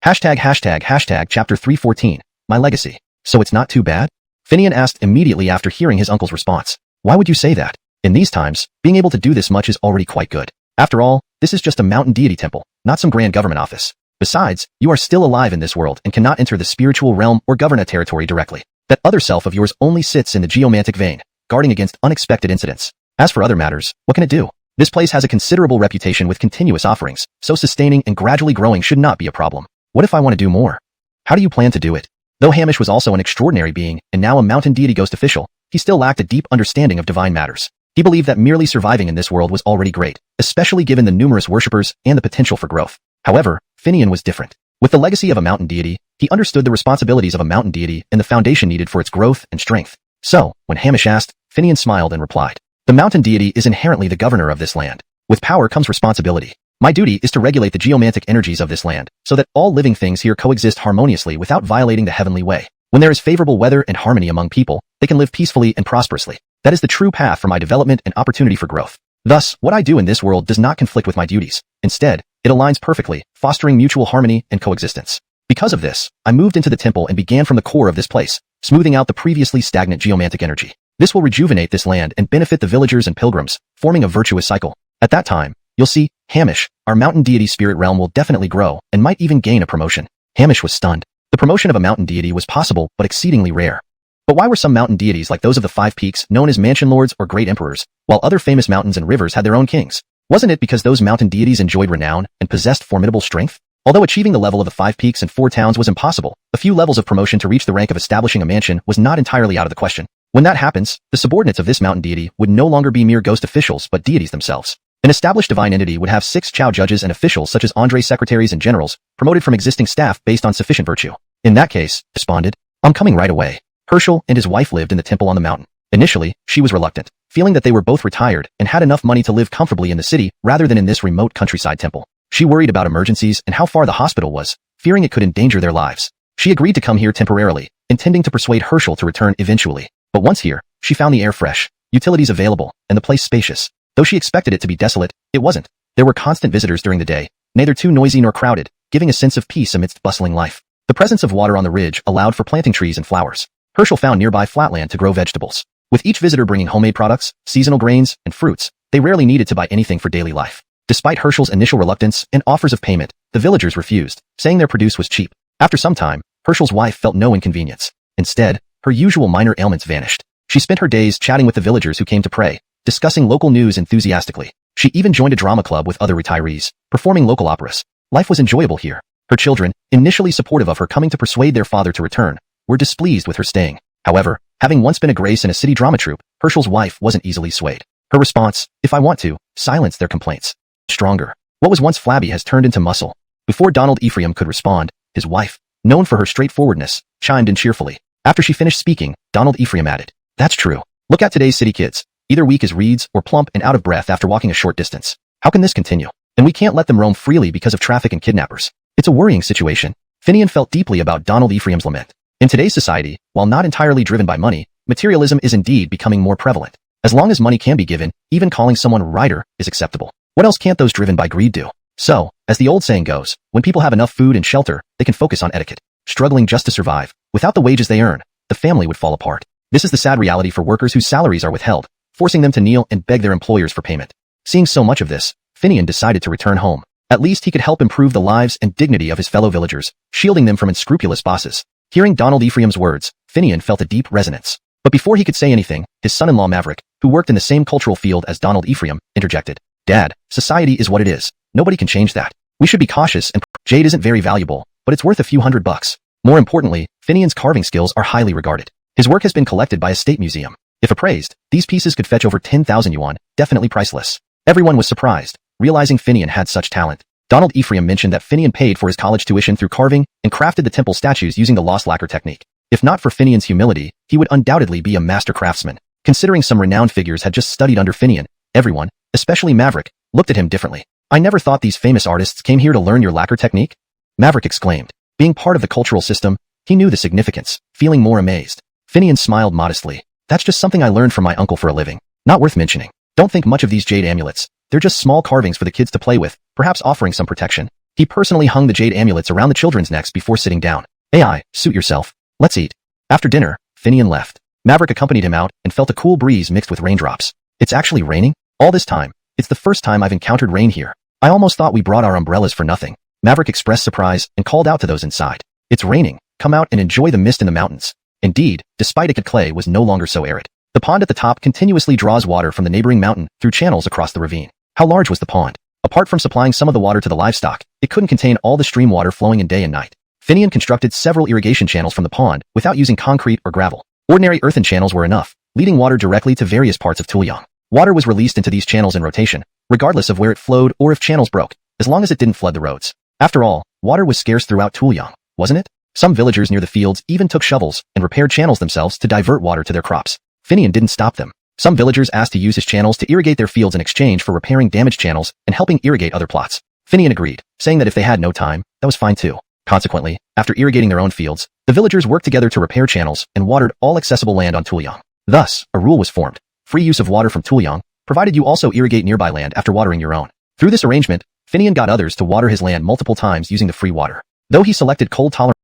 Chapter 314, My Legacy. "So it's not too bad?" Finian asked immediately after hearing his uncle's response. "Why would you say that? In these times, being able to do this much is already quite good. After all, this is just a mountain deity temple, not some grand government office. Besides, you are still alive in this world and cannot enter the spiritual realm or govern a territory directly. That other self of yours only sits in the geomantic vein, guarding against unexpected incidents. As for other matters, what can it do? This place has a considerable reputation with continuous offerings, so sustaining and gradually growing should not be a problem. What if I want to do more? How do you plan to do it?" Though Hamish was also an extraordinary being, and now a mountain deity ghost official, he still lacked a deep understanding of divine matters. He believed that merely surviving in this world was already great, especially given the numerous worshippers and the potential for growth. However, Finian was different. With the legacy of a mountain deity, he understood the responsibilities of a mountain deity and the foundation needed for its growth and strength. So, when Hamish asked, Finian smiled and replied, "The mountain deity is inherently the governor of this land. With power comes responsibility. My duty is to regulate the geomantic energies of this land, so that all living things here coexist harmoniously without violating the heavenly way. When there is favorable weather and harmony among people, they can live peacefully and prosperously. That is the true path for my development and opportunity for growth. Thus, what I do in this world does not conflict with my duties. Instead, it aligns perfectly, fostering mutual harmony and coexistence. Because of this, I moved into the temple and began from the core of this place, smoothing out the previously stagnant geomantic energy. This will rejuvenate this land and benefit the villagers and pilgrims, forming a virtuous cycle. At that time, you'll see, Hamish, our mountain deity spirit realm will definitely grow and might even gain a promotion." Hamish was stunned. The promotion of a mountain deity was possible but exceedingly rare. But why were some mountain deities like those of the Five Peaks known as mansion lords or great emperors, while other famous mountains and rivers had their own kings? Wasn't it because those mountain deities enjoyed renown and possessed formidable strength? Although achieving the level of the Five Peaks and Four Towns was impossible, a few levels of promotion to reach the rank of establishing a mansion was not entirely out of the question. When that happens, the subordinates of this mountain deity would no longer be mere ghost officials but deities themselves. An established divine entity would have 6 Chow judges and officials such as Andre's secretaries and generals, promoted from existing staff based on sufficient virtue. In that case, responded, "I'm coming right away." Herschel and his wife lived in the temple on the mountain. Initially, she was reluctant, feeling that they were both retired and had enough money to live comfortably in the city rather than in this remote countryside temple. She worried about emergencies and how far the hospital was, fearing it could endanger their lives. She agreed to come here temporarily, intending to persuade Herschel to return eventually. But once here, she found the air fresh, utilities available, and the place spacious. Though she expected it to be desolate, it wasn't. There were constant visitors during the day, neither too noisy nor crowded, giving a sense of peace amidst bustling life. The presence of water on the ridge allowed for planting trees and flowers. Herschel found nearby flatland to grow vegetables. With each visitor bringing homemade products, seasonal grains, and fruits, they rarely needed to buy anything for daily life. Despite Herschel's initial reluctance and offers of payment, the villagers refused, saying their produce was cheap. After some time, Herschel's wife felt no inconvenience. Instead, her usual minor ailments vanished. She spent her days chatting with the villagers who came to pray, discussing local news enthusiastically. She even joined a drama club with other retirees, performing local operas. Life was enjoyable here. Her children, initially supportive of her coming to persuade their father to return, were displeased with her staying. However, having once been a grace in a city drama troupe, Herschel's wife wasn't easily swayed. Her response, "If I want to," silenced their complaints. Stronger. What was once flabby has turned into muscle. Before Donald Ephraim could respond, his wife, known for her straightforwardness, chimed in cheerfully. After she finished speaking, Donald Ephraim added, "That's true. Look at today's city kids. Either weak as reeds or plump and out of breath after walking a short distance. How can this continue? And we can't let them roam freely because of traffic and kidnappers. It's a worrying situation." Finian felt deeply about Donald Ephraim's lament. In today's society, while not entirely driven by money, materialism is indeed becoming more prevalent. As long as money can be given, even calling someone writer is acceptable. What else can't those driven by greed do? So, As the old saying goes, when people have enough food and shelter, they can focus on etiquette. Struggling just to survive, without the wages they earn, the family would fall apart. This is the sad reality for workers whose salaries are withheld, forcing them to kneel and beg their employers for payment. Seeing so much of this, Finian decided to return home. At least he could help improve the lives and dignity of his fellow villagers, shielding them from unscrupulous bosses. Hearing Donald Ephraim's words, Finian felt a deep resonance. But before he could say anything, his son-in-law Maverick, who worked in the same cultural field as Donald Ephraim, interjected. Dad, society is what it is. Nobody can change that. We should be cautious and jade isn't very valuable, but it's worth a few $100. More importantly, Finian's carving skills are highly regarded. His work has been collected by a state museum. If appraised, these pieces could fetch over 10,000 yuan, definitely priceless. Everyone was surprised, realizing Finian had such talent. Donald Ephraim mentioned that Finian paid for his college tuition through carving and crafted the temple statues using the lost lacquer technique. If not for Finian's humility, he would undoubtedly be a master craftsman. Considering some renowned figures had just studied under Finian, everyone, especially Maverick, looked at him differently. I never thought these famous artists came here to learn your lacquer technique? Maverick exclaimed. Being part of the cultural system, he knew the significance, feeling more amazed. Finian smiled modestly. That's just something I learned from my uncle for a living. Not worth mentioning. Don't think much of these jade amulets. They're just small carvings for the kids to play with, perhaps offering some protection. He personally hung the jade amulets around the children's necks before sitting down. AI, suit yourself. Let's eat. After dinner, Finian left. Maverick accompanied him out and felt a cool breeze mixed with raindrops. It's actually raining? All this time. It's the first time I've encountered rain here. I almost thought we brought our umbrellas for nothing. Maverick expressed surprise and called out to those inside. It's raining. Come out and enjoy the mist in the mountains. Indeed, despite it, clay was no longer so arid. The pond at the top continuously draws water from the neighboring mountain through channels across the ravine. How large was the pond? Apart from supplying some of the water to the livestock, it couldn't contain all the stream water flowing in day and night. Finian constructed several irrigation channels from the pond without using concrete or gravel. Ordinary earthen channels were enough, leading water directly to various parts of Tuliang. Water was released into these channels in rotation, regardless of where it flowed or if channels broke, as long as it didn't flood the roads. After all, water was scarce throughout Tuliang, wasn't it? Some villagers near the fields even took shovels and repaired channels themselves to divert water to their crops. Finian didn't stop them. Some villagers asked to use his channels to irrigate their fields in exchange for repairing damaged channels and helping irrigate other plots. Finian agreed, saying that if they had no time, that was fine too. Consequently, after irrigating their own fields, the villagers worked together to repair channels and watered all accessible land on Tuliang. Thus, a rule was formed. Free use of water from Tuliang, provided you also irrigate nearby land after watering your own. Through this arrangement, Finian got others to water his land multiple times using the free water. Though he selected cold-tolerant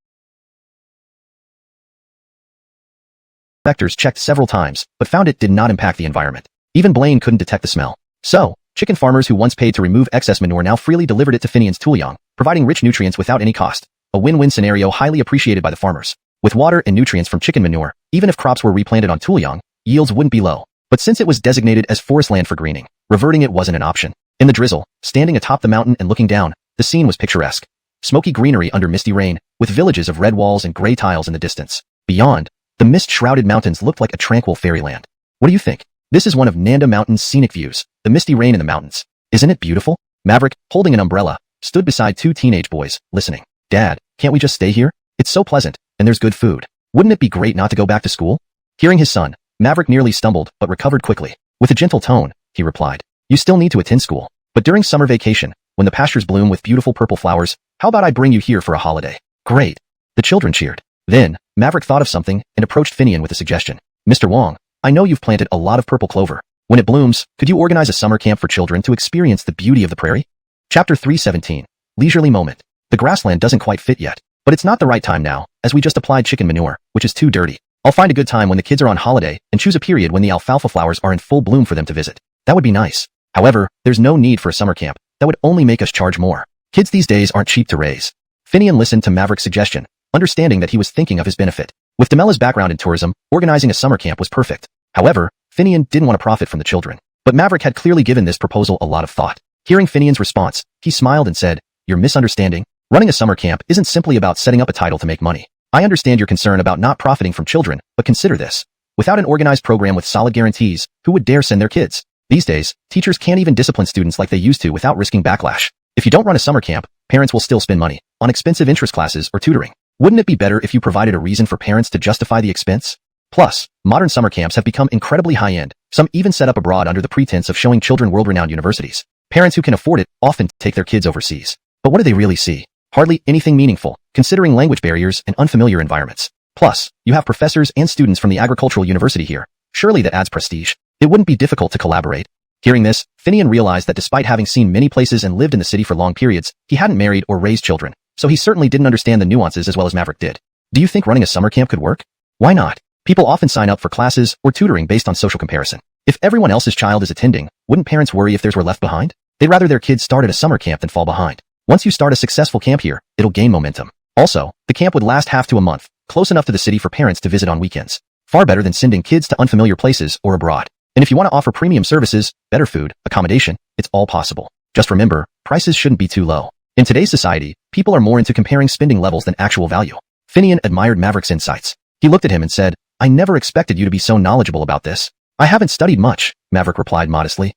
inspectors checked several times, but found it did not impact the environment. Even Blaine couldn't detect the smell. So, chicken farmers who once paid to remove excess manure now freely delivered it to Finian's Tuliang, providing rich nutrients without any cost. A win-win scenario highly appreciated by the farmers. With water and nutrients from chicken manure, even if crops were replanted on Tuliang, yields wouldn't be low. But since it was designated as forest land for greening, reverting it wasn't an option. In the drizzle, standing atop the mountain and looking down, the scene was picturesque. Smoky greenery under misty rain, with villages of red walls and gray tiles in the distance. Beyond, the mist-shrouded mountains looked like a tranquil fairyland. What do you think? This is one of Nanda Mountain's scenic views, the misty rain in the mountains. Isn't it beautiful? Maverick, holding an umbrella, stood beside two teenage boys, listening. Dad, can't we just stay here? It's so pleasant, and there's good food. Wouldn't it be great not to go back to school? Hearing his son, Maverick nearly stumbled but recovered quickly. With a gentle tone, he replied, You still need to attend school. But during summer vacation, when the pastures bloom with beautiful purple flowers, how about I bring you here for a holiday? Great. The children cheered. Then, Maverick thought of something and approached Finian with a suggestion. Mr. Wong, I know you've planted a lot of purple clover. When it blooms, could you organize a summer camp for children to experience the beauty of the prairie? Chapter 317. Leisurely Moment. The grassland doesn't quite fit yet, but it's not the right time now, as we just applied chicken manure, which is too dirty. I'll find a good time when the kids are on holiday and choose a period when the alfalfa flowers are in full bloom for them to visit. That would be nice. However, there's no need for a summer camp. That would only make us charge more. Kids these days aren't cheap to raise. Finian listened to Maverick's suggestion, understanding that he was thinking of his benefit. With Demela's background in tourism, organizing a summer camp was perfect. However, Finian didn't want to profit from the children. But Maverick had clearly given this proposal a lot of thought. Hearing Finian's response, he smiled and said, You're misunderstanding. Running a summer camp isn't simply about setting up a title to make money. I understand your concern about not profiting from children, but consider this. Without an organized program with solid guarantees, who would dare send their kids? These days, teachers can't even discipline students like they used to without risking backlash. If you don't run a summer camp, parents will still spend money on expensive interest classes or tutoring. Wouldn't it be better if you provided a reason for parents to justify the expense? Plus, modern summer camps have become incredibly high-end, some even set up abroad under the pretense of showing children world-renowned universities. Parents who can afford it often take their kids overseas. But what do they really see? Hardly anything meaningful, considering language barriers and unfamiliar environments. Plus, you have professors and students from the agricultural university here. Surely that adds prestige. It wouldn't be difficult to collaborate. Hearing this, Finian realized that despite having seen many places and lived in the city for long periods, he hadn't married or raised children, so he certainly didn't understand the nuances as well as Maverick did. Do you think running a summer camp could work? Why not? People often sign up for classes or tutoring based on social comparison. If everyone else's child is attending, wouldn't parents worry if theirs were left behind? They'd rather their kids start at a summer camp than fall behind. Once you start a successful camp here, it'll gain momentum. Also, the camp would last half to a month, close enough to the city for parents to visit on weekends. Far better than sending kids to unfamiliar places or abroad. And if you want to offer premium services, better food, accommodation, it's all possible. Just remember, prices shouldn't be too low. In today's society, people are more into comparing spending levels than actual value. Finian admired Maverick's insights. He looked at him and said, I never expected you to be so knowledgeable about this. I haven't studied much, Maverick replied modestly.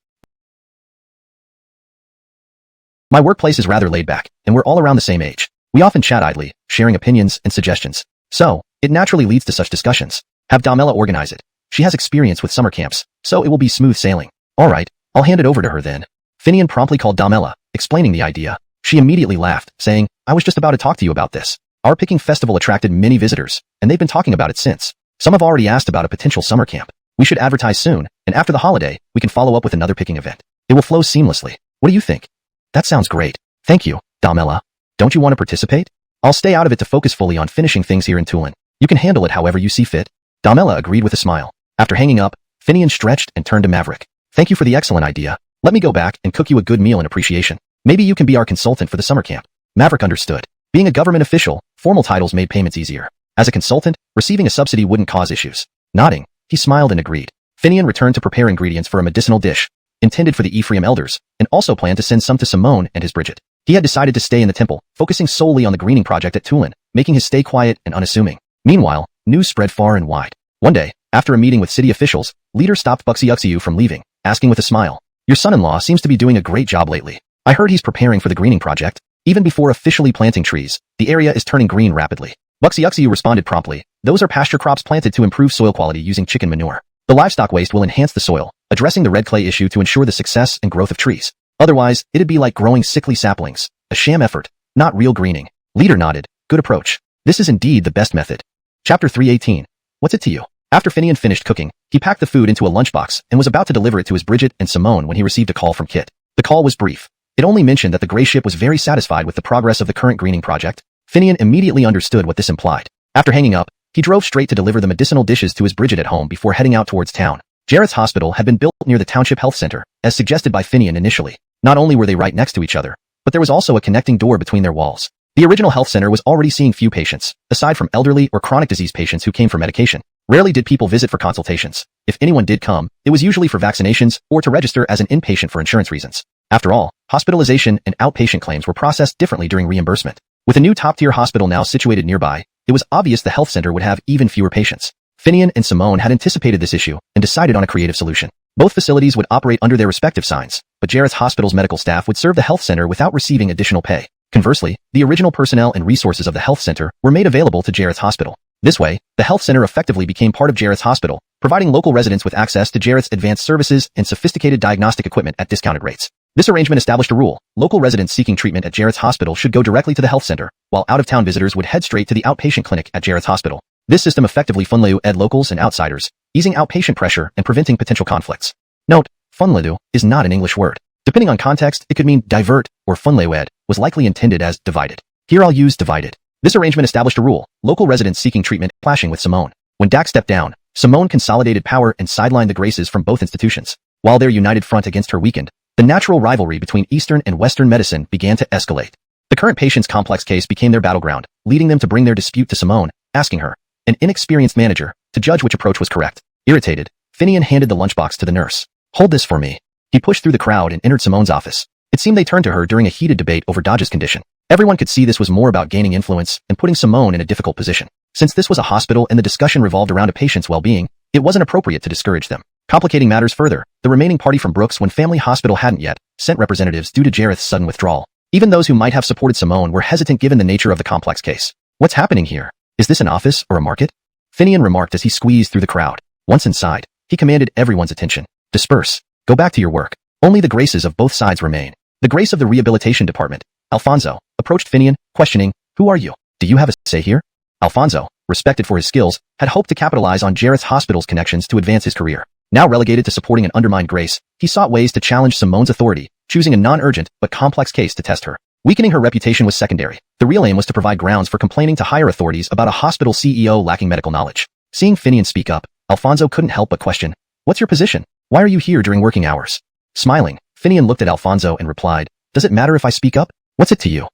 My workplace is rather laid back, and we're all around the same age. We often chat idly, sharing opinions and suggestions. So, it naturally leads to such discussions. Have Damela organize it. She has experience with summer camps, so it will be smooth sailing. Alright, I'll hand it over to her then. Finian promptly called Damela, explaining the idea. She immediately laughed, saying, I was just about to talk to you about this. Our picking festival attracted many visitors, and they've been talking about it since. Some have already asked about a potential summer camp. We should advertise soon, and after the holiday, we can follow up with another picking event. It will flow seamlessly. What do you think? That sounds great. Thank you, Damela. Don't you want to participate? I'll stay out of it to focus fully on finishing things here in Tulin. You can handle it however you see fit. Damela agreed with a smile. After hanging up, Finian stretched and turned to Maverick. Thank you for the excellent idea. Let me go back and cook you a good meal in appreciation. Maybe you can be our consultant for the summer camp. Maverick understood. Being a government official, formal titles made payments easier. As a consultant, receiving a subsidy wouldn't cause issues. Nodding, he smiled and agreed. Finian returned to prepare ingredients for a medicinal dish, intended for the Ephraim elders, and also planned to send some to Simone and his Bridget. He had decided to stay in the temple, focusing solely on the greening project at Tulin, making his stay quiet and unassuming. Meanwhile, news spread far and wide. One day, after a meeting with city officials, leader stopped Buxiuxiu from leaving, asking with a smile, Your son-in-law seems to be doing a great job lately. I heard he's preparing for the greening project. Even before officially planting trees, the area is turning green rapidly. Buxiuxiu responded promptly, Those are pasture crops planted to improve soil quality using chicken manure. The livestock waste will enhance the soil, addressing the red clay issue to ensure the success and growth of trees. Otherwise, it'd be like growing sickly saplings. A sham effort, not real greening. Leader nodded. Good approach. This is indeed the best method. Chapter 318. What's it to you? After Finian finished cooking, he packed the food into a lunchbox and was about to deliver it to his Bridget and Simone when he received a call from Kit. The call was brief. It only mentioned that the gray ship was very satisfied with the progress of the current greening project. Finian immediately understood what this implied. After hanging up, he drove straight to deliver the medicinal dishes to his Bridget at home before heading out towards town. Jareth's hospital had been built near the township health center, as suggested by Finian initially. Not only were they right next to each other, but there was also a connecting door between their walls. The original health center was already seeing few patients, aside from elderly or chronic disease patients who came for medication. Rarely did people visit for consultations. If anyone did come, it was usually for vaccinations or to register as an inpatient for insurance reasons. After all, hospitalization and outpatient claims were processed differently during reimbursement. With a new top-tier hospital now situated nearby, it was obvious the health center would have even fewer patients. Finian and Simone had anticipated this issue and decided on a creative solution. Both facilities would operate under their respective signs, but Jareth's hospital's medical staff would serve the health center without receiving additional pay. Conversely, the original personnel and resources of the health center were made available to Jareth's hospital. This way, the health center effectively became part of Jareth's hospital, providing local residents with access to Jareth's advanced services and sophisticated diagnostic equipment at discounted rates. This arrangement established a rule: local residents seeking treatment at Jareth's hospital should go directly to the health center, while out-of-town visitors would head straight to the outpatient clinic at Jareth's hospital. This system effectively funleu-ed locals and outsiders, easing outpatient pressure and preventing potential conflicts. Note, funleu is not an English word. Depending on context, it could mean divert, or funleu-ed was likely intended as divided. Here I'll use divided. This arrangement established a rule: local residents seeking treatment, clashing with Simone. When Dak stepped down, Simone consolidated power and sidelined the Graces from both institutions. While their united front against her weakened, the natural rivalry between Eastern and Western medicine began to escalate. The current patient's complex case became their battleground, leading them to bring their dispute to Simone, asking her, an inexperienced manager, to judge which approach was correct. Irritated, Finian handed the lunchbox to the nurse. Hold this for me. He pushed through the crowd and entered Simone's office. It seemed they turned to her during a heated debate over Dodge's condition. Everyone could see this was more about gaining influence and putting Simone in a difficult position. Since this was a hospital and the discussion revolved around a patient's well-being, it wasn't appropriate to discourage them. Complicating matters further, the remaining party from Brooks One Family Hospital hadn't yet sent representatives due to Jareth's sudden withdrawal. Even those who might have supported Simone were hesitant given the nature of the complex case. What's happening here? Is this an office or a market? Finian remarked as he squeezed through the crowd. Once inside, he commanded everyone's attention. Disperse. Go back to your work. Only the Graces of both sides remain. The Grace of the Rehabilitation Department, Alfonso, approached Finian, questioning, Who are you? Do you have a say here? Alfonso, respected for his skills, had hoped to capitalize on Jareth's hospital's connections to advance his career. Now relegated to supporting an undermined Grace, he sought ways to challenge Simone's authority, choosing a non-urgent but complex case to test her. Weakening her reputation was secondary. The real aim was to provide grounds for complaining to higher authorities about a hospital CEO lacking medical knowledge. Seeing Finian speak up, Alfonso couldn't help but question, "What's your position? Why are you here during working hours?" Smiling, Finian looked at Alfonso and replied, "Does it matter if I speak up? What's it to you?"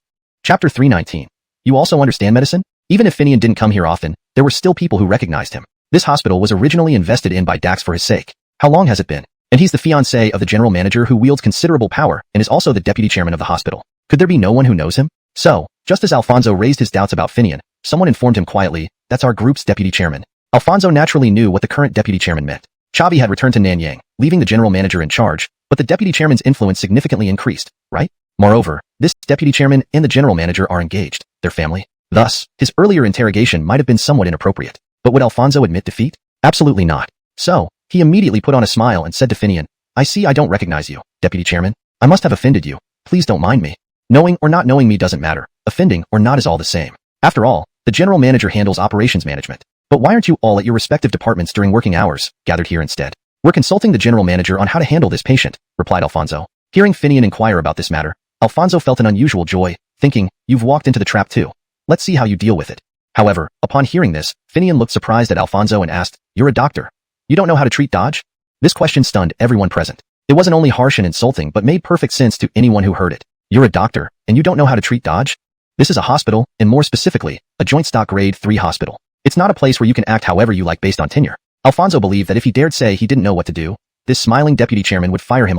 Chapter 319. You also understand medicine? Even if Finian didn't come here often, there were still people who recognized him. This hospital was originally invested in by Dax for his sake. How long has it been? And he's the fiancé of the general manager who wields considerable power and is also the deputy chairman of the hospital. Could there be no one who knows him? So, just as Alfonso raised his doubts about Finian, someone informed him quietly, "That's our group's deputy chairman." Alfonso naturally knew what the current deputy chairman meant. Chavi had returned to Nanyang, leaving the general manager in charge, but the deputy chairman's influence significantly increased, right? Moreover, this deputy chairman and the general manager are engaged, their family. Thus, his earlier interrogation might have been somewhat inappropriate. But would Alfonso admit defeat? Absolutely not. So, he immediately put on a smile and said to Finian, "I see I don't recognize you, deputy chairman. I must have offended you. Please don't mind me. Knowing or not knowing me doesn't matter. Offending or not is all the same. After all, the general manager handles operations management. But why aren't you all at your respective departments during working hours, gathered here instead?" "We're consulting the general manager on how to handle this patient," replied Alfonso. Hearing Finian inquire about this matter, Alfonso felt an unusual joy, thinking, "You've walked into the trap too. Let's see how you deal with it." However, upon hearing this, Finian looked surprised at Alfonso and asked, "You're a doctor. You don't know how to treat Dodge?" This question stunned everyone present. It wasn't only harsh and insulting but made perfect sense to anyone who heard it. "You're a doctor, and you don't know how to treat Dodge?" This is a hospital, and more specifically, a joint stock grade 3 hospital. It's not a place where you can act however you like based on tenure. Alfonso believed that if he dared say he didn't know what to do, this smiling deputy chairman would fire him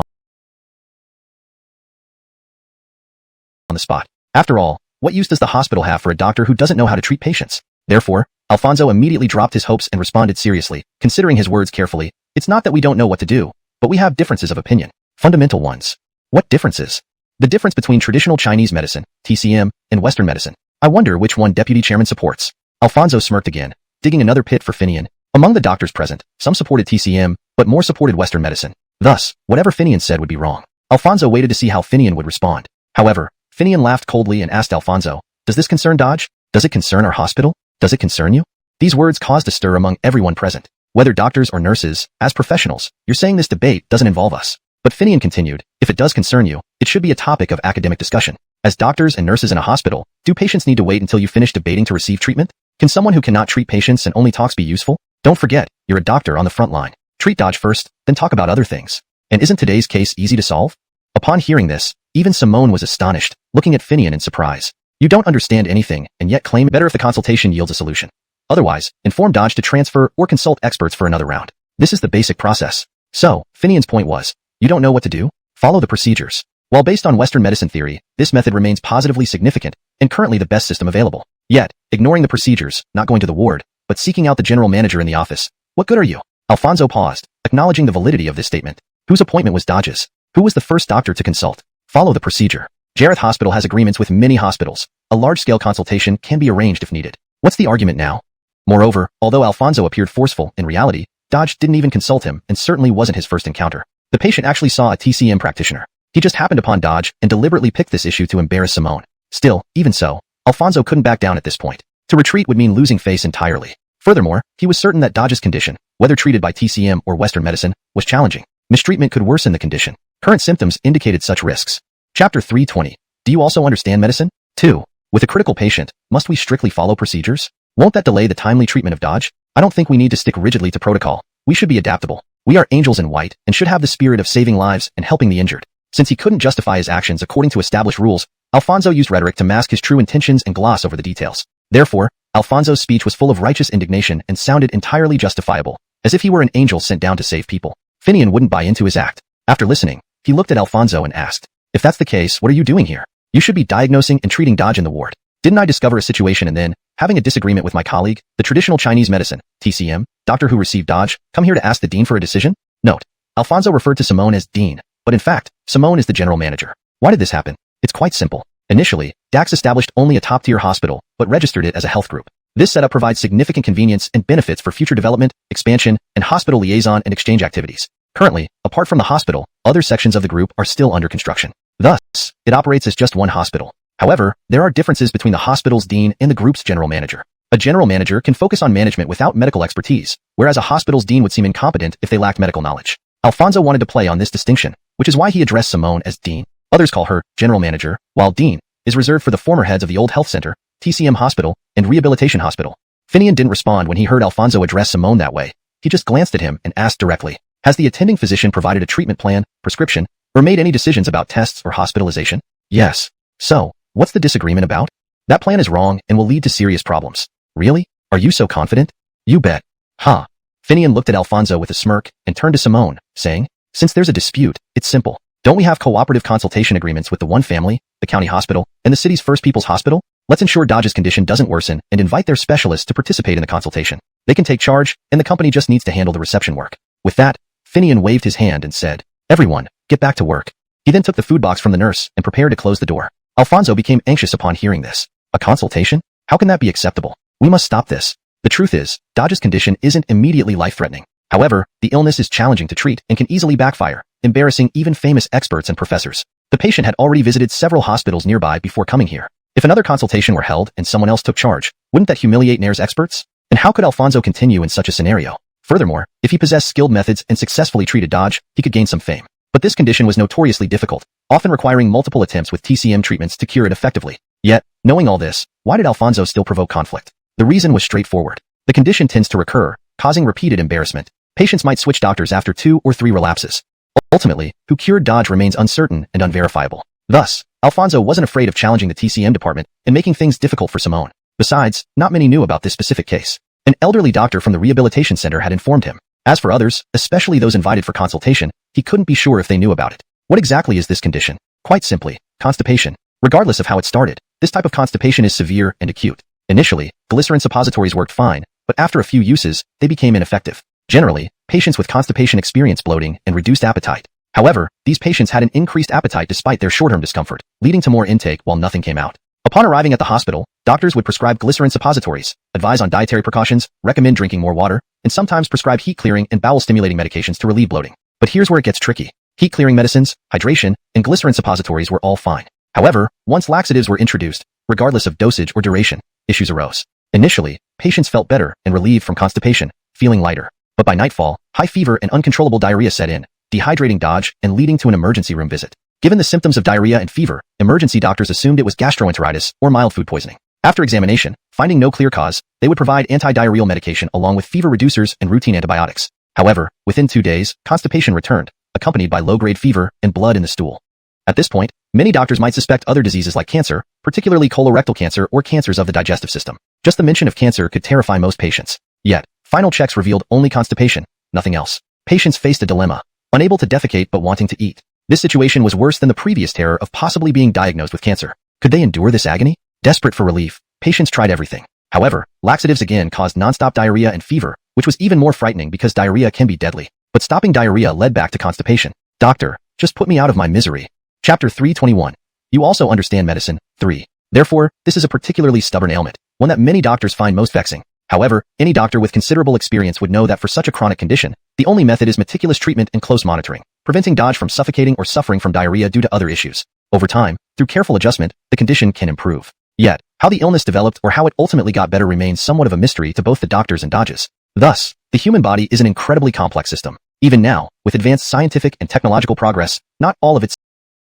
on the spot. After all, what use does the hospital have for a doctor who doesn't know how to treat patients? Therefore, Alfonso immediately dropped his hopes and responded seriously, considering his words carefully, "It's not that we don't know what to do, but we have differences of opinion. Fundamental ones." "What differences?" "The difference between traditional Chinese medicine, TCM, and Western medicine. I wonder which one deputy chairman supports." Alfonso smirked again, digging another pit for Finian. Among the doctors present, some supported TCM, but more supported Western medicine. Thus, whatever Finian said would be wrong. Alfonso waited to see how Finian would respond. However, Finian laughed coldly and asked Alfonso, "Does this concern Dodge? Does it concern our hospital? Does it concern you?" These words caused a stir among everyone present. Whether doctors or nurses, as professionals, you're saying this debate doesn't involve us. But Finian continued, "If it does concern you, it should be a topic of academic discussion. As doctors and nurses in a hospital, do patients need to wait until you finish debating to receive treatment? Can someone who cannot treat patients and only talks be useful? Don't forget, you're a doctor on the front line. Treat Dodge first, then talk about other things. And isn't today's case easy to solve?" Upon hearing this, even Simone was astonished, looking at Finian in surprise. "You don't understand anything, and yet claim better if the consultation yields a solution. Otherwise, inform Dodge to transfer or consult experts for another round. This is the basic process." So, Finian's point was, you don't know what to do? Follow the procedures. While based on Western medicine theory, this method remains positively significant, and currently the best system available. Yet, ignoring the procedures, not going to the ward, but seeking out the general manager in the office. What good are you? Alfonso paused, acknowledging the validity of this statement. Whose appointment was Dodge's? Who was the first doctor to consult? Follow the procedure. Jareth Hospital has agreements with many hospitals. A large-scale consultation can be arranged if needed. What's the argument now? Moreover, although Alfonso appeared forceful, in reality, Dodge didn't even consult him and certainly wasn't his first encounter. The patient actually saw a TCM practitioner. He just happened upon Dodge and deliberately picked this issue to embarrass Simone. Still, even so, Alfonso couldn't back down at this point. To retreat would mean losing face entirely. Furthermore, he was certain that Dodge's condition, whether treated by TCM or Western medicine, was challenging. Mistreatment could worsen the condition. Current symptoms indicated such risks. Chapter 320. Do you also understand medicine? 2. With a critical patient, must we strictly follow procedures? Won't that delay the timely treatment of Dodge? I don't think we need to stick rigidly to protocol. We should be adaptable. We are angels in white and should have the spirit of saving lives and helping the injured. Since he couldn't justify his actions according to established rules, Alfonso used rhetoric to mask his true intentions and gloss over the details. Therefore, Alfonso's speech was full of righteous indignation and sounded entirely justifiable, as if he were an angel sent down to save people. Finian wouldn't buy into his act. After listening, he looked at Alfonso and asked, "If that's the case, what are you doing here? You should be diagnosing and treating Dodge in the ward. Didn't I discover a situation and then, having a disagreement with my colleague, the traditional Chinese medicine, TCM, doctor who received Dodge, come here to ask the dean for a decision?" Note: Alfonso referred to Simone as dean, but in fact, Simone is the general manager. Why did this happen? It's quite simple. Initially, Dax established only a top-tier hospital, but registered it as a health group. This setup provides significant convenience and benefits for future development, expansion, and hospital liaison and exchange activities. Currently, apart from the hospital, other sections of the group are still under construction. Thus, it operates as just one hospital. However, there are differences between the hospital's dean and the group's general manager. A general manager can focus on management without medical expertise, whereas a hospital's dean would seem incompetent if they lacked medical knowledge. Alfonso wanted to play on this distinction, which is why he addressed Simone as dean. Others call her general manager, while dean is reserved for the former heads of the old health center, TCM hospital, and rehabilitation hospital. Finian didn't respond when he heard Alfonso address Simone that way. He just glanced at him and asked directly, has the attending physician provided a treatment plan, prescription, or made any decisions about tests or hospitalization? Yes. So, what's the disagreement about? That plan is wrong and will lead to serious problems. Really? Are you so confident? You bet. Huh. Finian looked at Alfonso with a smirk and turned to Simone, saying, since there's a dispute, it's simple. Don't we have cooperative consultation agreements with the one family, the county hospital, and the city's First People's Hospital? Let's ensure Dodge's condition doesn't worsen and invite their specialists to participate in the consultation. They can take charge, and the company just needs to handle the reception work. With that, Finian waved his hand and said, everyone, get back to work. He then took the food box from the nurse and prepared to close the door. Alfonso became anxious upon hearing this. A consultation? How can that be acceptable? We must stop this. The truth is, Dodge's condition isn't immediately life-threatening. However, the illness is challenging to treat and can easily backfire, embarrassing even famous experts and professors. The patient had already visited several hospitals nearby before coming here. If another consultation were held and someone else took charge, wouldn't that humiliate Nero's experts? And how could Alfonso continue in such a scenario? Furthermore, if he possessed skilled methods and successfully treated Dodge, he could gain some fame. But this condition was notoriously difficult, often requiring multiple attempts with TCM treatments to cure it effectively. Yet, knowing all this, why did Alfonso still provoke conflict? The reason was straightforward. The condition tends to recur, causing repeated embarrassment. Patients might switch doctors after 2 or 3 relapses. Ultimately, who cured Dodge remains uncertain and unverifiable. Thus, Alfonso wasn't afraid of challenging the TCM department and making things difficult for Simone. Besides, not many knew about this specific case. An elderly doctor from the rehabilitation center had informed him. As for others, especially those invited for consultation, he couldn't be sure if they knew about it. What exactly is this condition? Quite simply, constipation. Regardless of how it started, this type of constipation is severe and acute. Initially, glycerin suppositories worked fine, but after a few uses, they became ineffective. Generally, patients with constipation experience bloating and reduced appetite. However, these patients had an increased appetite despite their short-term discomfort, leading to more intake while nothing came out. Upon arriving at the hospital, doctors would prescribe glycerin suppositories, advise on dietary precautions, recommend drinking more water, and sometimes prescribe heat-clearing and bowel-stimulating medications to relieve bloating. But here's where it gets tricky. Heat-clearing medicines, hydration, and glycerin suppositories were all fine. However, once laxatives were introduced, regardless of dosage or duration, issues arose. Initially, patients felt better and relieved from constipation, feeling lighter. But by nightfall, high fever and uncontrollable diarrhea set in, dehydrating Dodge and leading to an emergency room visit. Given the symptoms of diarrhea and fever, emergency doctors assumed it was gastroenteritis or mild food poisoning. After examination, finding no clear cause, they would provide anti-diarrheal medication along with fever reducers and routine antibiotics. However, within 2 days, constipation returned, accompanied by low-grade fever and blood in the stool. At this point, many doctors might suspect other diseases like cancer, particularly colorectal cancer or cancers of the digestive system. Just the mention of cancer could terrify most patients. Yet, final checks revealed only constipation, nothing else. Patients faced a dilemma, unable to defecate but wanting to eat. This situation was worse than the previous terror of possibly being diagnosed with cancer. Could they endure this agony? Desperate for relief, patients tried everything. However, laxatives again caused nonstop diarrhea and fever, which was even more frightening because diarrhea can be deadly. But stopping diarrhea led back to constipation. Doctor, just put me out of my misery. Chapter 321. You also understand medicine. 3. Therefore, this is a particularly stubborn ailment, one that many doctors find most vexing. However, any doctor with considerable experience would know that for such a chronic condition, the only method is meticulous treatment and close monitoring, preventing Dodge from suffocating or suffering from diarrhea due to other issues. Over time, through careful adjustment, the condition can improve. Yet, how the illness developed or how it ultimately got better remains somewhat of a mystery to both the doctors and Dodges. Thus, the human body is an incredibly complex system. Even now, with advanced scientific and technological progress, not all of its